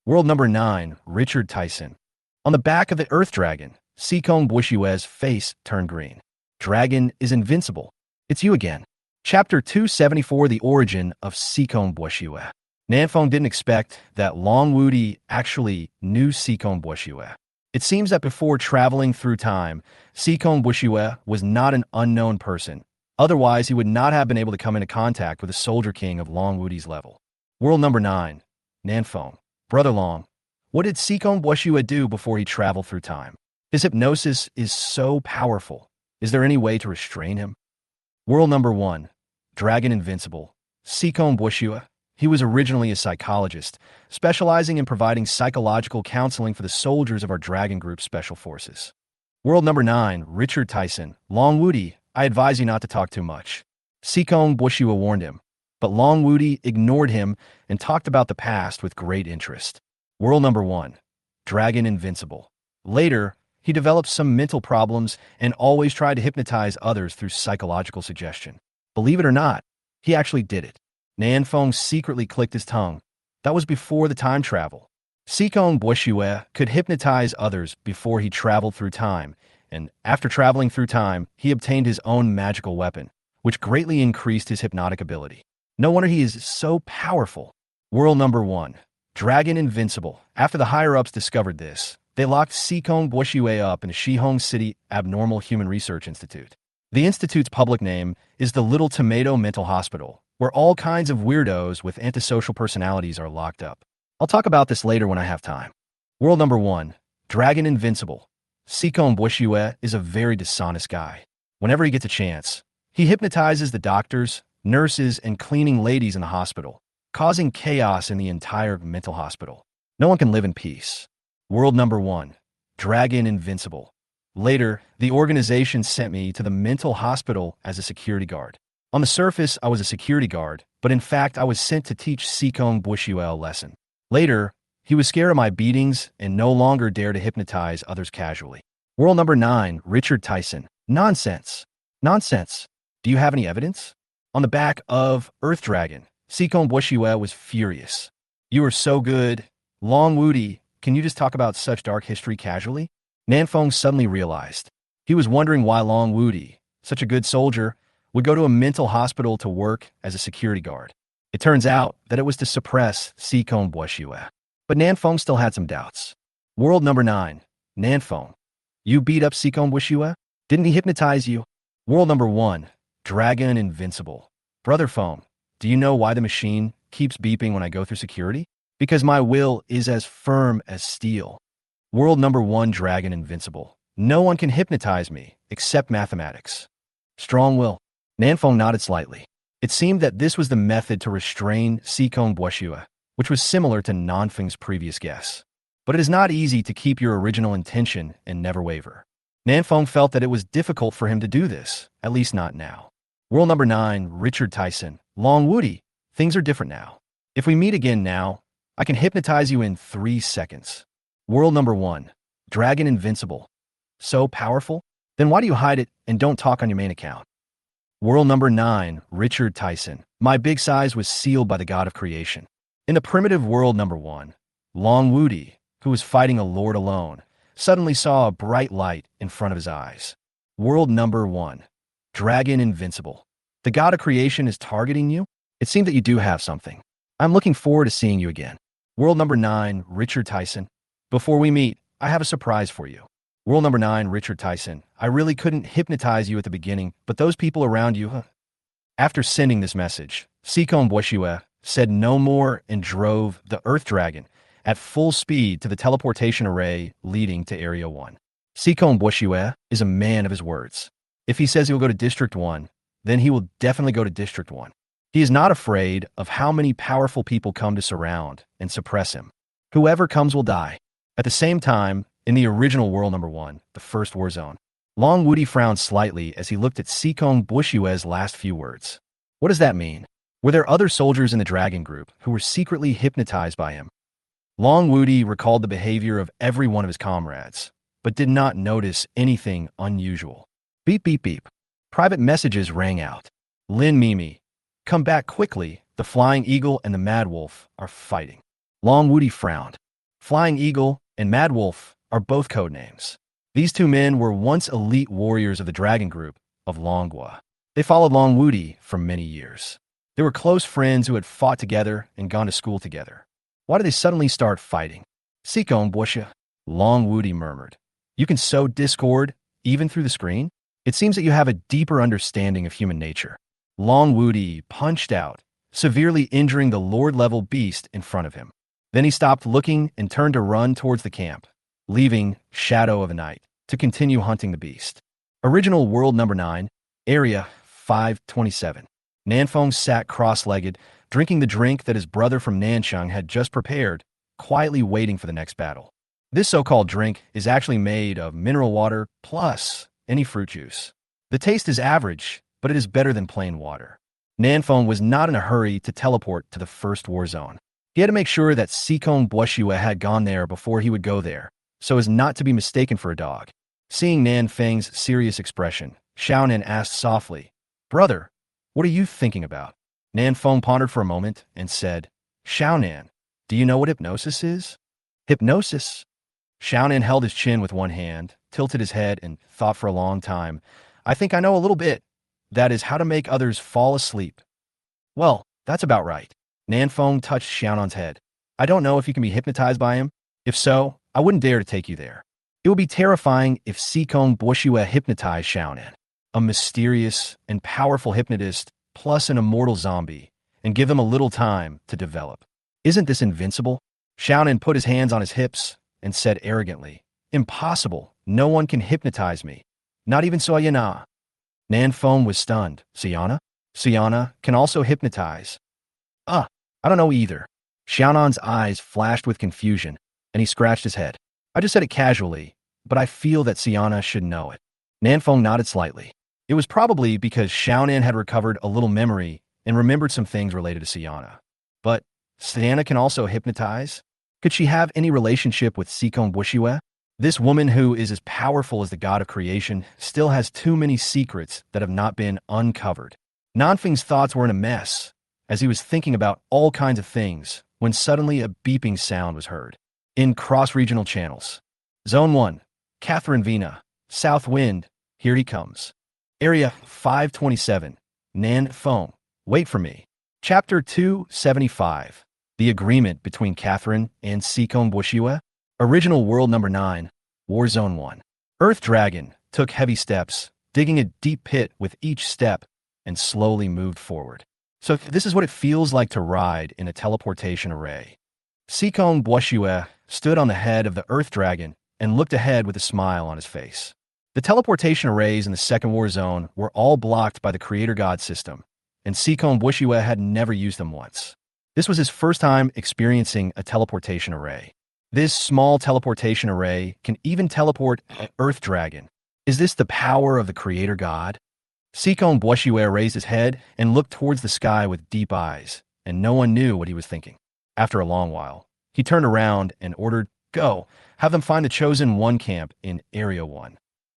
World number 9, Richard Tyson. On the back of the Earth Dragon, Sikong Boshue's face turned green. Dragon is invincible. It's you again. Chapter 274, The Origin of Sikong Boshue. Nanfeng didn't expect that Long Wudi actually knew Sikong Boshue. It seems that before traveling through time, Sikong Boshue was not an unknown person. Otherwise, he would not have been able to come into contact with a soldier king of Long Wudi's level. World number 9, Nanfeng. Brother Long, what did Sikong Boshue do before he traveled through time? His hypnosis is so powerful. Is there any way to restrain him? World number 1, Dragon Invincible. Sikong Boshue. He was originally a psychologist, specializing in providing psychological counseling for the soldiers of our Dragon Group Special Forces. World number 9, Richard Tyson. Long Wudi, I advise you not to talk too much. Sikong Boshue warned him, but Long Wudi ignored him and talked about the past with great interest. World number 1, Dragon Invincible. Later, he developed some mental problems and always tried to hypnotize others through psychological suggestion. Believe it or not, he actually did it. Nanfeng secretly clicked his tongue. That was before the time travel. Sikong Boshue could hypnotize others before he traveled through time, and after traveling through time, he obtained his own magical weapon, which greatly increased his hypnotic ability. No wonder he is so powerful. World number 1, Dragon Invincible. After the higher-ups discovered this, they locked Sikong Boshue up in the Shihong City Abnormal Human Research Institute. The institute's public name is the Little Tomato Mental Hospital, where all kinds of weirdos with antisocial personalities are locked up. I'll talk about this later when I have time. World number 1, Dragon Invincible. Sikong Boshue is a very dishonest guy. Whenever he gets a chance, he hypnotizes the doctors, nurses, and cleaning ladies in the hospital, causing chaos in the entire mental hospital. No one can live in peace. World number 1, Dragon Invincible. Later, the organization sent me to the mental hospital as a security guard. On the surface, I was a security guard, but in fact, I was sent to teach Sikong Boshue a lesson. Later, he was scared of my beatings and no longer dared to hypnotize others casually. World number 9, Richard Tyson. Nonsense. Nonsense. Do you have any evidence? On the back of Earth Dragon, Sikong Boshue was furious. You are so good. Long Wudi, can you just talk about such dark history casually? Nanfeng suddenly realized. He was wondering why Long Wudi, such a good soldier, would go to a mental hospital to work as a security guard. It turns out that it was to suppress Sikong Boshue. But Nanfeng still had some doubts. World number 9. Nanfeng. You beat up Sikon Wishua? Didn't he hypnotize you? World number 1. Dragon Invincible. Brother Feng, do you know why the machine keeps beeping when I go through security? Because my will is as firm as steel. World number 1. Dragon Invincible. No one can hypnotize me, except mathematics. Strong will. Nanfeng nodded slightly. It seemed that this was the method to restrain Sikon Wishua, which was similar to Nanfeng's previous guess. But it is not easy to keep your original intention and never waver. Nanfeng felt that it was difficult for him to do this, at least not now. World number 9. Richard Tyson. Long Woody. Things are different now. If we meet again now, I can hypnotize you in 3 seconds. World number 1. Dragon Invincible. So powerful? Then why do you hide it and don't talk on your main account? World number 9. Richard Tyson. My big size was sealed by the god of creation. In the primitive world number 1, Long Woody, who was fighting a lord alone, suddenly saw a bright light in front of his eyes. World number 1. Dragon Invincible. The god of creation is targeting you? It seems that you do have something. I'm looking forward to seeing you again. World number 9. Richard Tyson. Before we meet, I have a surprise for you. World number 9. Richard Tyson. I really couldn't hypnotize you at the beginning, but those people around you, After sending this message, Sikon Wishua said no more and drove the Earth Dragon at full speed to the teleportation array leading to Area 1. Sikon Wishua is a man of his words. If he says he'll go to District 1, then he will definitely go to District 1. He is not afraid of how many powerful people come to surround and suppress him. Whoever comes will die. At the same time, in the original world number 1, the first war zone, Long Woody frowned slightly as he looked at Sikon Wushua's last few words. What does that mean? Were there other soldiers in the dragon group who were secretly hypnotized by him? Long Woody recalled the behavior of every one of his comrades, but did not notice anything unusual. Beep, beep, beep. Private messages rang out. Lin Mimi, come back quickly. The Flying Eagle and the Mad Wolf are fighting. Long Woody frowned. Flying Eagle and Mad Wolf are both code names. These two men were once elite warriors of the dragon group of Longwa. They followed Long Woody for many years. They were close friends who had fought together and gone to school together. Why did they suddenly start fighting? Sikon Wusha, Long Woody murmured. You can sow discord even through the screen? It seems that you have a deeper understanding of human nature. Long Woody punched out, severely injuring the Lord-level beast in front of him. Then he stopped looking and turned to run towards the camp, leaving Shadow of the Night to continue hunting the beast. Original world number 9, Area 527. Nanfeng sat cross-legged, drinking the drink that his brother from Nansheng had just prepared, quietly waiting for the next battle. This so-called drink is actually made of mineral water plus any fruit juice. The taste is average, but it is better than plain water. Nanfeng was not in a hurry to teleport to the first war zone. He had to make sure that Sikon Wushuo had gone there before he would go there, so as not to be mistaken for a dog. Seeing Nanfeng's serious expression, Xiaonan asked softly, Brother, what are you thinking about? Nanfeng pondered for a moment and said, Xiaonan, do you know what hypnosis is? Hypnosis? Xiaonan held his chin with one hand, tilted his head, and thought for a long time. I think I know a little bit. That is how to make others fall asleep. Well, that's about right. Nanfeng touched Xiaonan's head. I don't know if you can be hypnotized by him. If so, I wouldn't dare to take you there. It would be terrifying if Sikon Wushuo hypnotized Xiaonan, a mysterious and powerful hypnotist plus an immortal zombie, and give them a little time to develop. Isn't this invincible? Xiaonan put his hands on his hips and said arrogantly, Impossible. No one can hypnotize me. Not even Soyana. Nanfeng was stunned. Siana? Siana can also hypnotize. I don't know either. Xiaonan's eyes flashed with confusion, and he scratched his head. I just said it casually, but I feel that Siana should know it. Nanfeng nodded slightly. It was probably because Xiaonan had recovered a little memory and remembered some things related to Siana. But Siana can also hypnotize? Could she have any relationship with Sikon Wushuo? This woman who is as powerful as the god of creation still has too many secrets that have not been uncovered. Nanfeng's thoughts were in a mess, as he was thinking about all kinds of things when suddenly a beeping sound was heard. In cross-regional channels. Zone 1, Catherine Vina, South Wind, here he comes. Area 527, Nanfeng, wait for me. Chapter 275, The agreement between Catherine and Sikon Bushiwa. Original World Number 9, War Zone 1. Earth Dragon took heavy steps, digging a deep pit with each step, and slowly moved forward. So this is what it feels like to ride in a teleportation array. Sikon Bushiwa stood on the head of the Earth Dragon and looked ahead with a smile on his face. The teleportation arrays in the Second War Zone were all blocked by the Creator God system, and Sikon Bushiwa had never used them once. This was his first time experiencing a teleportation array. This small teleportation array can even teleport an Earth Dragon. Is this the power of the Creator God? Sikon Bushiwa raised his head and looked towards the sky with deep eyes, and no one knew what he was thinking. After a long while, he turned around and ordered, "Go, have them find the Chosen One camp in Area 1.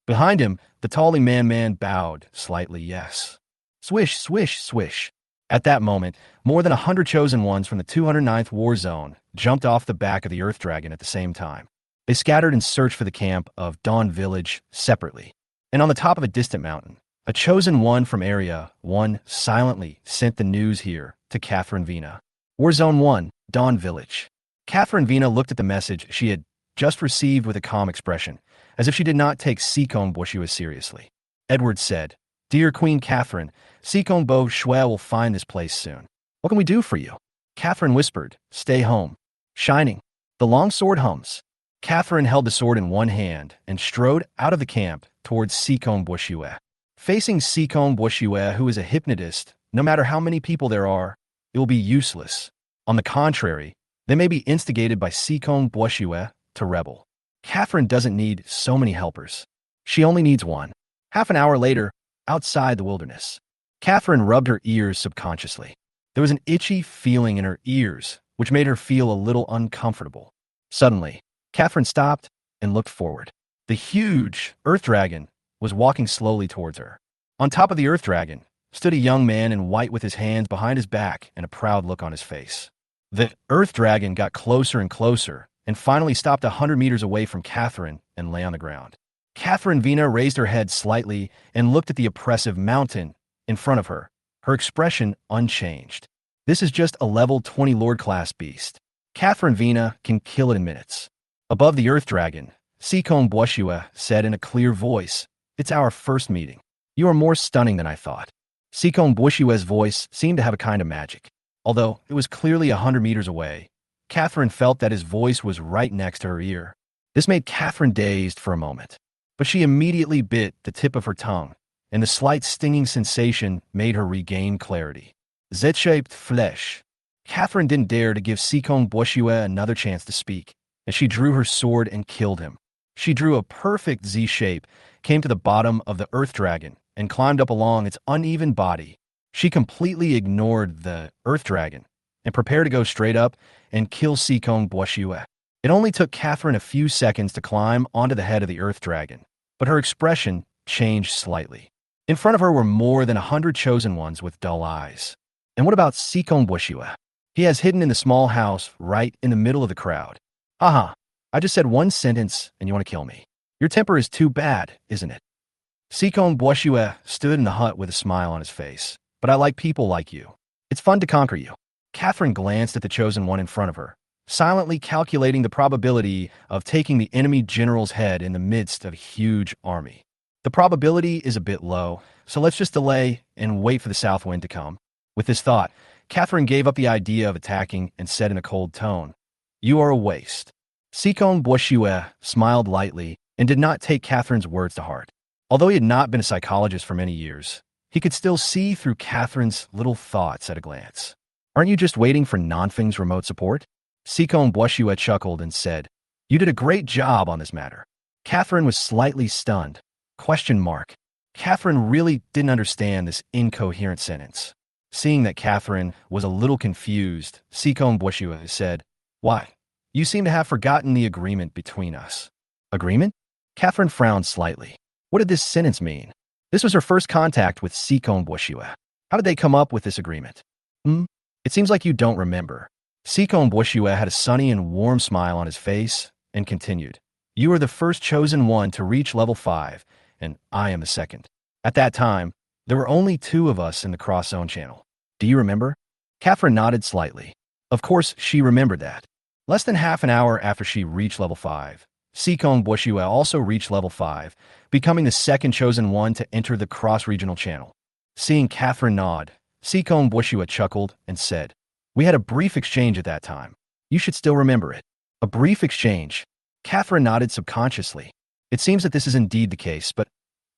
Behind him, the tall man bowed slightly yes. Swish, swish, swish. At that moment, more than 100 Chosen Ones from the 209th War Zone jumped off the back of the Earth Dragon at the same time. They scattered in search for the camp of Dawn Village separately. And on the top of a distant mountain, a Chosen One from Area 1 silently sent the news here to Catherine Vina. War Zone 1, Dawn Village. Catherine Vina looked at the message she had just received with a calm expression, as if she did not take Sikon Bushiwa seriously. Edward said, "Dear Queen Catherine, Sikon Bushiwa will find this place soon. What can we do for you?" Catherine whispered, "Stay home." Shining. The long sword hums. Catherine held the sword in one hand and strode out of the camp towards Sikon Bushiwa. Facing Sikon Bushiwa, who is a hypnotist, no matter how many people there are, it will be useless. On the contrary, they may be instigated by Sikon Bushiwa to rebel. Catherine doesn't need so many helpers. She only needs one. Half an hour later, outside the wilderness, Catherine rubbed her ears subconsciously. There was an itchy feeling in her ears, which made her feel a little uncomfortable. Suddenly, Catherine stopped and looked forward. The huge Earth Dragon was walking slowly towards her. On top of the Earth Dragon stood a young man in white with his hands behind his back and a proud look on his face. The Earth Dragon got closer and closer and finally stopped 100 meters away from Catherine and lay on the ground. Catherine Vina raised her head slightly and looked at the oppressive mountain in front of her, her expression unchanged. This is just a level 20 Lord-class beast. Catherine Vina can kill it in minutes. Above the Earth Dragon, Sikon Bushiwa said in a clear voice, "It's our first meeting. You are more stunning than I thought." Sikon Bushiwa's voice seemed to have a kind of magic. Although it was clearly 100 meters away, Catherine felt that his voice was right next to her ear. This made Catherine dazed for a moment, but she immediately bit the tip of her tongue, and the slight stinging sensation made her regain clarity. Z-shaped flesh. Catherine didn't dare to give Sikon Bushiwa another chance to speak, as she drew her sword and killed him. She drew a perfect Z shape, came to the bottom of the Earth Dragon, and climbed up along its uneven body. She completely ignored the Earth Dragon and prepared to go straight up and kill Sikon Bushiwa. It only took Catherine a few seconds to climb onto the head of the Earth Dragon, but her expression changed slightly. In front of her were more than 100 Chosen Ones with dull eyes. And what about Sikon Bushiwa? He has hidden in the small house right in the middle of the crowd. Haha, I just said one sentence and you want to kill me. Your temper is too bad, isn't it? Sikon Bushiwa stood in the hut with a smile on his face. But I like people like you. It's fun to conquer you. Catherine glanced at the Chosen One in front of her, silently calculating the probability of taking the enemy general's head in the midst of a huge army. The probability is a bit low, so let's just delay and wait for the south wind to come. With this thought, Catherine gave up the idea of attacking and said in a cold tone, "You are a waste." Sikon Bushiwa smiled lightly and did not take Catherine's words to heart. Although he had not been a psychologist for many years, he could still see through Catherine's little thoughts at a glance. "Aren't you just waiting for Nanfeng's remote support?" Sikon Bushiwa chuckled and said, "You did a great job on this matter." Catherine was slightly stunned. Catherine really didn't understand this incoherent sentence. Seeing that Catherine was a little confused, Sikon Bushiwa said, "Why? You seem to have forgotten the agreement between us." "Agreement?" Catherine frowned slightly. What did this sentence mean? This was her first contact with Sikon Bushiwa. How did they come up with this agreement? It seems like you don't remember. Sikon Bushiwa had a sunny and warm smile on his face and continued, "You are the first Chosen One to reach level 5, and I am the second. At that time, there were only 2 of us in the cross-zone channel. Do you remember?" Catherine nodded slightly. Of course, she remembered that. Less than half an hour after she reached level 5, Sikong Boshue also reached level 5, becoming the second chosen one to enter the cross-regional channel. Seeing Catherine nod, Sikong Boshue chuckled and said, "We had a brief exchange at that time. You should still remember it." A brief exchange. Catherine nodded subconsciously. It seems that this is indeed the case, but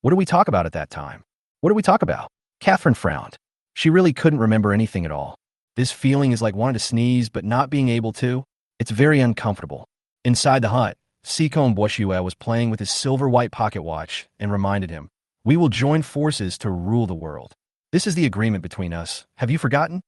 what did we talk about at that time? What did we talk about? Catherine frowned. She really couldn't remember anything at all. This feeling is like wanting to sneeze but not being able to. It's very uncomfortable. Inside the hut, Sikong Boshue was playing with his silver-white pocket watch and reminded him, "We will join forces to rule the world. This is the agreement between us. Have you forgotten?"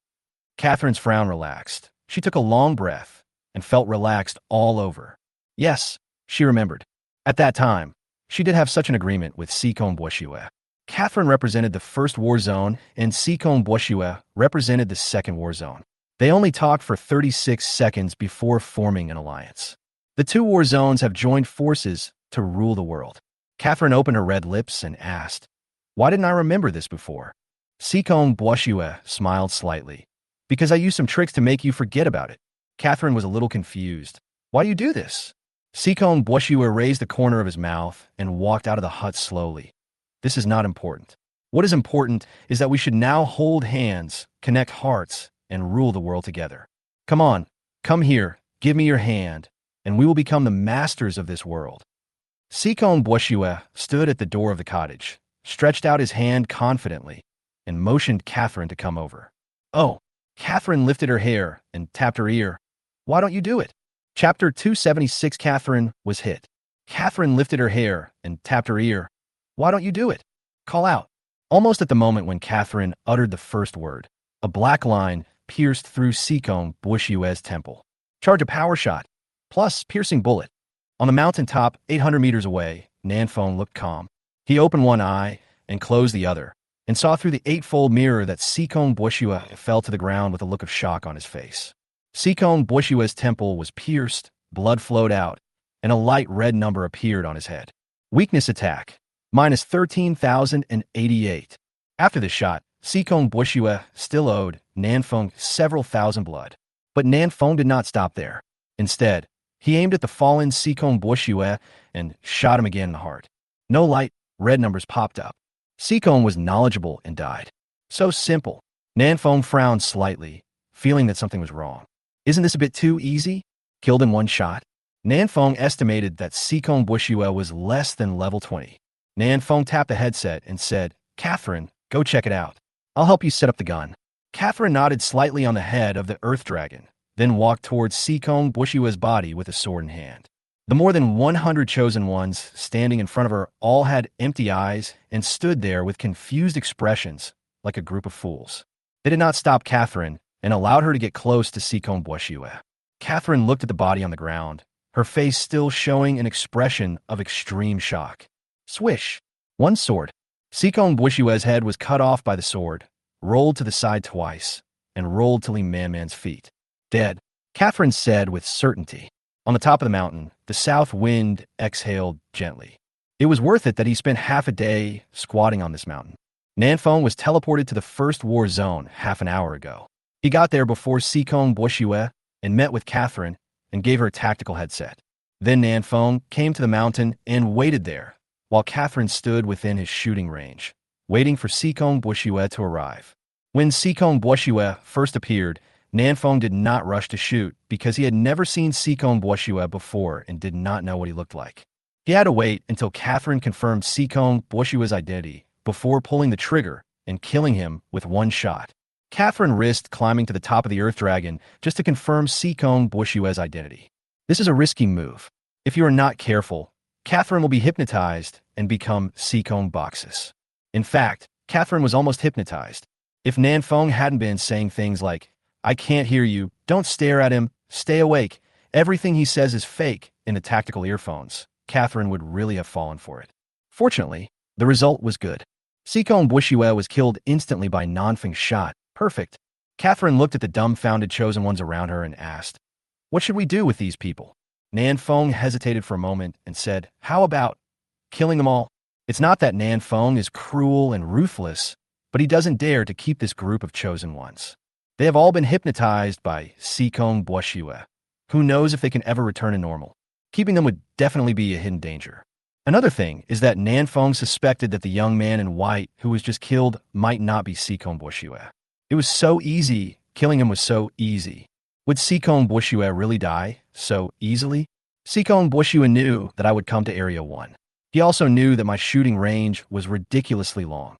Catherine's frown relaxed. She took a long breath and felt relaxed all over. Yes, she remembered. At that time, she did have such an agreement with Sikong Boshue. Catherine represented the first war zone and Sikong Boshue represented the second war zone. They only talked for 36 seconds before forming an alliance. The two war zones have joined forces to rule the world. Catherine opened her red lips and asked, "Why didn't I remember this before?" Sikong Boshue smiled slightly. "Because I used some tricks to make you forget about it." Catherine was a little confused. "Why do you do this?" Sikong Boshue raised the corner of his mouth and walked out of the hut slowly. "This is not important. What is important is that we should now hold hands, connect hearts, and rule the world together. Come on, come here, give me your hand, and we will become the masters of this world." Sikong Boshue stood at the door of the cottage, stretched out his hand confidently, and motioned Catherine to come over. "Oh." Catherine lifted her hair and tapped her ear. "Why don't you do it?" Chapter 276. Catherine was hit. Catherine lifted her hair and tapped her ear. "Why don't you do it? Call out." Almost at the moment when Catherine uttered the first word, a black line pierced through Sikong Boshue's temple. Charge a power shot, plus piercing bullet. On the mountaintop, 800 meters away, Nanfeng looked calm. He opened one eye and closed the other, and saw through the eightfold mirror that Sikong Boshue fell to the ground with a look of shock on his face. Sikong Boshue's temple was pierced, blood flowed out, and a light red number appeared on his head. Weakness attack, minus 13,088. After the shot, Sikong Boshue still owed Nanfeng several thousand blood. But Nanfeng did not stop there. Instead, he aimed at the fallen Sikong Boshue and shot him again in the heart. No light, red numbers popped up. Sikong was knowledgeable and died. So simple. Nanfeng frowned slightly, feeling that something was wrong. Isn't this a bit too easy? Killed in one shot? Nanfeng estimated that Sikong Boshue was less than level 20. Nanfeng tapped the headset and said, "Catherine, go check it out. I'll help you set up the gun." Catherine nodded slightly on the head of the Earth Dragon, then walked towards Sikong Boshue's body with a sword in hand. The more than 100 chosen ones standing in front of her all had empty eyes and stood there with confused expressions, like a group of fools. They did not stop Catherine and allowed her to get close to Sikong Boshue. Catherine looked at the body on the ground, her face still showing an expression of extreme shock. Swish! One sword. Sikong Boshue's head was cut off by the sword, rolled to the side twice, and rolled till he man's feet. "Dead," Catherine said with certainty. On the top of the mountain, the south wind exhaled gently. It was worth it that he spent half a day squatting on this mountain. Nanfeng was teleported to the first war zone half an hour ago. He got there before Sikong Boshue and met with Catherine and gave her a tactical headset. Then Nanfeng came to the mountain and waited there, while Catherine stood within his shooting range, waiting for Sikong Boshue to arrive. When Sikong Boshue first appeared, Nanfeng did not rush to shoot because he had never seen Sikong Boshue before and did not know what he looked like. He had to wait until Catherine confirmed Sikong Boshue's identity before pulling the trigger and killing him with one shot. Catherine risked climbing to the top of the Earth Dragon just to confirm Sikong Boshue's identity. This is a risky move. If you are not careful, Catherine will be hypnotized and become Sikong Boxus. In fact, Catherine was almost hypnotized. If Nanfeng hadn't been saying things like, "I can't hear you, don't stare at him, stay awake, everything he says is fake," in the tactical earphones, Catherine would really have fallen for it. Fortunately, the result was good. Sikong Boshue was killed instantly by Nanfeng's shot. Perfect. Catherine looked at the dumbfounded chosen ones around her and asked, "What should we do with these people?" Nanfeng hesitated for a moment and said, "How about killing them all?" It's not that Nanfeng is cruel and ruthless, but he doesn't dare to keep this group of chosen ones. They have all been hypnotized by Sikong Boshue. Who knows if they can ever return to normal? Keeping them would definitely be a hidden danger. Another thing is that Nanfeng suspected that the young man in white who was just killed might not be Sikong Boshue. It was so easy. Killing him was so easy. Would Sikong Boshue really die so easily? Sikong Boshue knew that I would come to Area 1. He also knew that my shooting range was ridiculously long.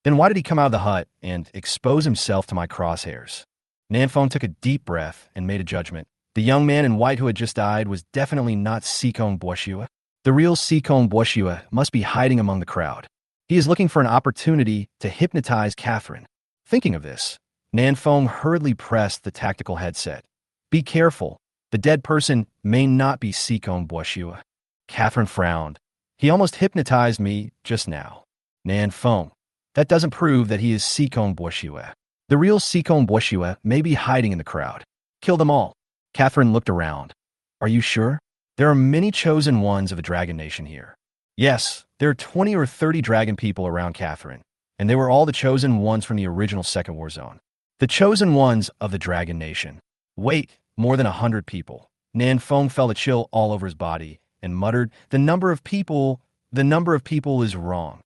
Then why did he come out of the hut and expose himself to my crosshairs? Nanfeng took a deep breath and made a judgment. The young man in white who had just died was definitely not Sikong Boshue. The real Sikong Boshue must be hiding among the crowd. He is looking for an opportunity to hypnotize Catherine. Thinking of this, Nanfeng hurriedly pressed the tactical headset. Be careful. The dead person may not be Sikong Boshue. Catherine frowned. He almost hypnotized me just now. Nanfeng. That doesn't prove that he is Sikong Boshue. The real Sikong Boshue may be hiding in the crowd. Kill them all. Catherine looked around. Are you sure? There are many chosen ones of a dragon nation here. Yes, there are 20 or 30 dragon people around Catherine, and they were all the chosen ones from the original Second War Zone. The chosen ones of the dragon nation. Wait, more than 100 people. Nanfeng felt a chill all over his body and muttered, the number of people is wrong.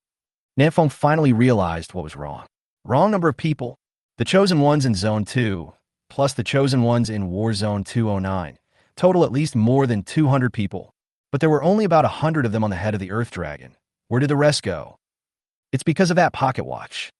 Nanfeng finally realized what was wrong. Wrong number of people. The chosen ones in Zone 2, plus the chosen ones in War Zone 209, total at least more than 200 people. But there were only about 100 of them on the head of the Earth Dragon. Where did the rest go? It's because of that pocket watch.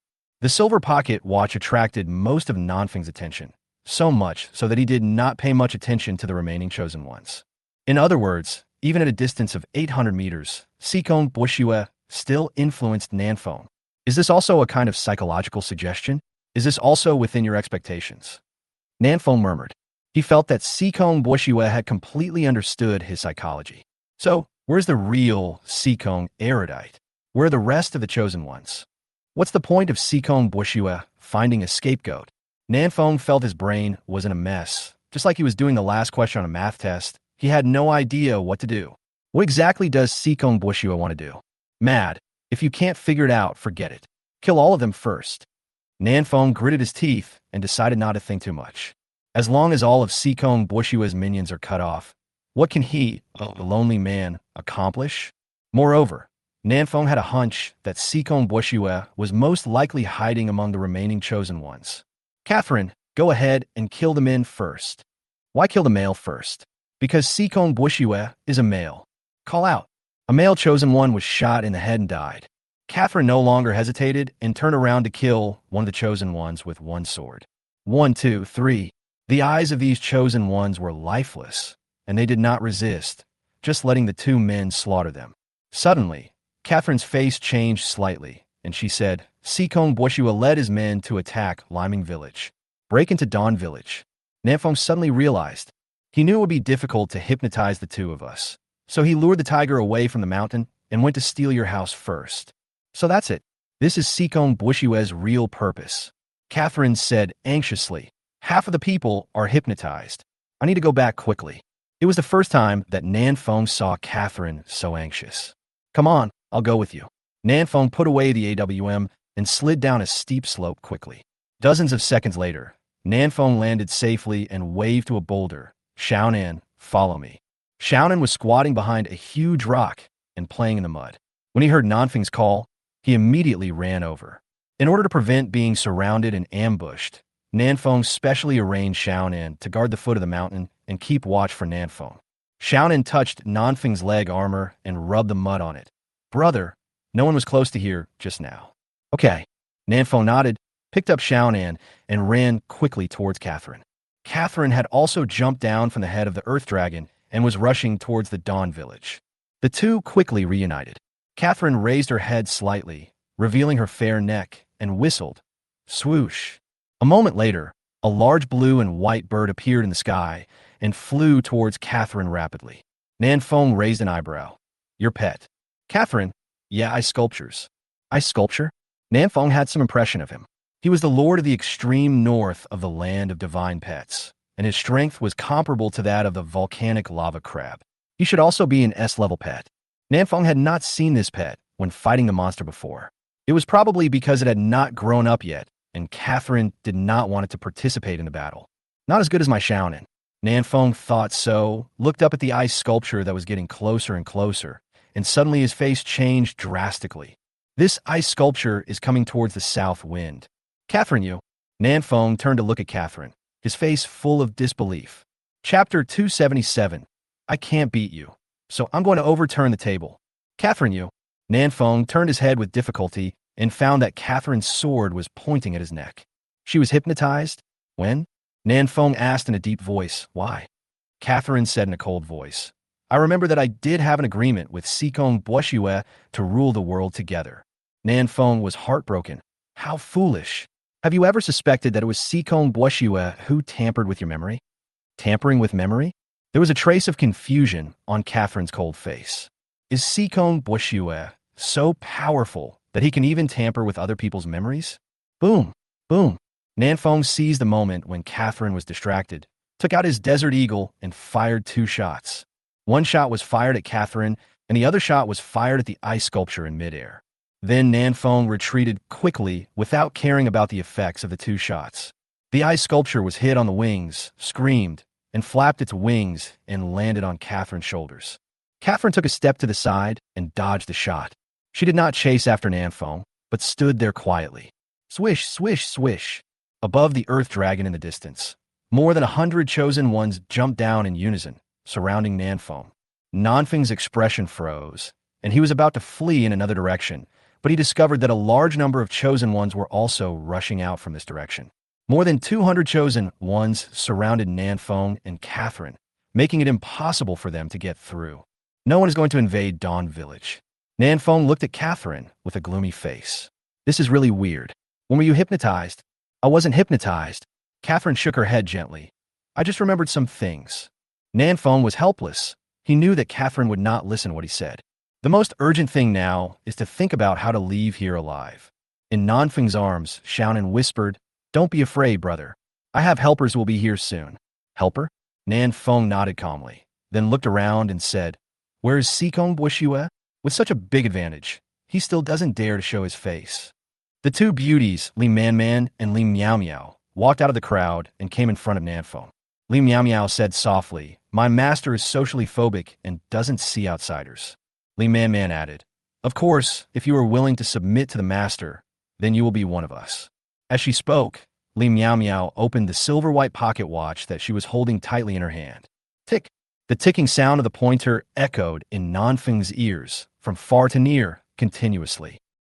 The silver pocket watch attracted most of Nanfeng's attention, so much so that he did not pay much attention to the remaining chosen ones. In other words, even at a distance of 800 meters, Sikong Boshue still influenced Nanfeng. Is this also a kind of psychological suggestion? Is this also within your expectations? Nanfeng murmured. He felt that Sikong Boshue had completely understood his psychology. So, where's the real Sikong erudite? Where are the rest of the chosen ones? What's the point of Sikong Boshue finding a scapegoat? Nanfeng felt his brain was in a mess. Just like he was doing the last question on a math test, he had no idea what to do. What exactly does Sikong Boshue want to do? Mad. If you can't figure it out, forget it. Kill all of them first. Nanfeng gritted his teeth and decided not to think too much. As long as all of Sikong Boshue's minions are cut off, what can he, the lonely man, accomplish? Moreover, Nanfeng had a hunch that Sikong Boshue was most likely hiding among the remaining chosen ones. Catherine, go ahead and kill the men first. Why kill the male first? Because Sikong Boshue is a male. Call out. A male chosen one was shot in the head and died. Catherine no longer hesitated and turned around to kill one of the chosen ones with one sword. 1, 2, 3. The eyes of these chosen ones were lifeless, and they did not resist, just letting the two men slaughter them. Suddenly, Catherine's face changed slightly, and she said, Sikong Boshue led his men to attack Liming Village. Break into Dawn Village. Nanfeng suddenly realized. He knew it would be difficult to hypnotize the two of us, so he lured the tiger away from the mountain and went to steal your house first. So that's it. This is Sikong Boshue's real purpose. Catherine said anxiously. Half of the people are hypnotized. I need to go back quickly. It was the first time that Nanfeng saw Catherine so anxious. Come on, I'll go with you. Nanfeng put away the AWM and slid down a steep slope quickly. Dozens of seconds later, Nanfeng landed safely and waved to a boulder. Xiaonan, follow me. Xiaonan was squatting behind a huge rock and playing in the mud. When he heard Nanfeng's call, he immediately ran over. In order to prevent being surrounded and ambushed, Nanfeng specially arranged Xiaonan to guard the foot of the mountain and keep watch for Nanfeng. Xiaonan touched Nanfeng's leg armor and rubbed the mud on it. Brother, no one was close to here just now. Okay. Nanfeng nodded, picked up Xiaonan, and ran quickly towards Catherine. Catherine had also jumped down from the head of the Earth Dragon and was rushing towards the Dawn Village. The two quickly reunited. Catherine raised her head slightly, revealing her fair neck, and whistled. Swoosh. A moment later, a large blue and white bird appeared in the sky and flew towards Catherine rapidly. Nanfeng raised an eyebrow. Your pet. Catherine, yeah, I sculptures. I sculpture? Nanfeng had some impression of him. He was the lord of the extreme north of the land of divine pets, and his strength was comparable to that of the volcanic lava crab. He should also be an S-level pet. Nanfeng had not seen this pet when fighting the monster before. It was probably because it had not grown up yet and Catherine did not want it to participate in the battle. Not as good as my Xiaonan. Nanfeng thought so, looked up at the ice sculpture that was getting closer and closer, and suddenly his face changed drastically. This ice sculpture is coming towards the south wind. Catherine, you. Nanfeng turned to look at Catherine, his face full of disbelief. Chapter 277. I can't beat you, so I'm going to overturn the table. Catherine, you. Nanfeng turned his head with difficulty and found that Catherine's sword was pointing at his neck. She was hypnotized? When? Nanfeng asked in a deep voice. Why? Catherine said in a cold voice. I remember that I did have an agreement with Sikong Boshue to rule the world together. Nanfeng was heartbroken. How foolish. Have you ever suspected that it was Sikong Boshue who tampered with your memory? Tampering with memory? There was a trace of confusion on Catherine's cold face. Is Sikong Boshue so powerful that he can even tamper with other people's memories? Boom, boom. Nanfeng seized the moment when Catherine was distracted, took out his Desert Eagle, and fired 2 shots. One shot was fired at Catherine, and the other shot was fired at the ice sculpture in midair. Then Nanfeng retreated quickly without caring about the effects of the 2 shots. The ice sculpture was hit on the wings, screamed, and flapped its wings and landed on Catherine's shoulders. Catherine took a step to the side and dodged the shot. She did not chase after Nanfeng, but stood there quietly. Swish, swish, swish. Above the earth dragon in the distance, more than 100 chosen ones jumped down in unison, surrounding Nanfeng. Nanfeng's expression froze, and he was about to flee in another direction, but he discovered that a large number of chosen ones were also rushing out from this direction. More than 200 chosen ones surrounded Nanfeng and Catherine, making it impossible for them to get through. No one is going to invade Dawn Village. Nanfeng looked at Catherine with a gloomy face. This is really weird. When were you hypnotized? I wasn't hypnotized. Catherine shook her head gently. I just remembered some things. Nanfeng was helpless. He knew that Catherine would not listen to what he said. The most urgent thing now is to think about how to leave here alive. In Nanfeng's arms, Xiaonan whispered, Don't be afraid, brother. I have helpers who will be here soon. Helper? Nanfeng nodded calmly, then looked around and said, Where is Sikong Boshue? With such a big advantage, he still doesn't dare to show his face. The 2 beauties, Li Man and Li Miao Miao, walked out of the crowd and came in front of Nanfeng. Li Miao Miao said softly, My master is socially phobic and doesn't see outsiders. Li Man added, Of course, if you are willing to submit to the master, then you will be one of us. As she spoke, Li Miao opened the silver-white pocket watch that she was holding tightly in her hand. Tick! The ticking sound of the pointer echoed in Nanfeng's ears, from far to near, continuously.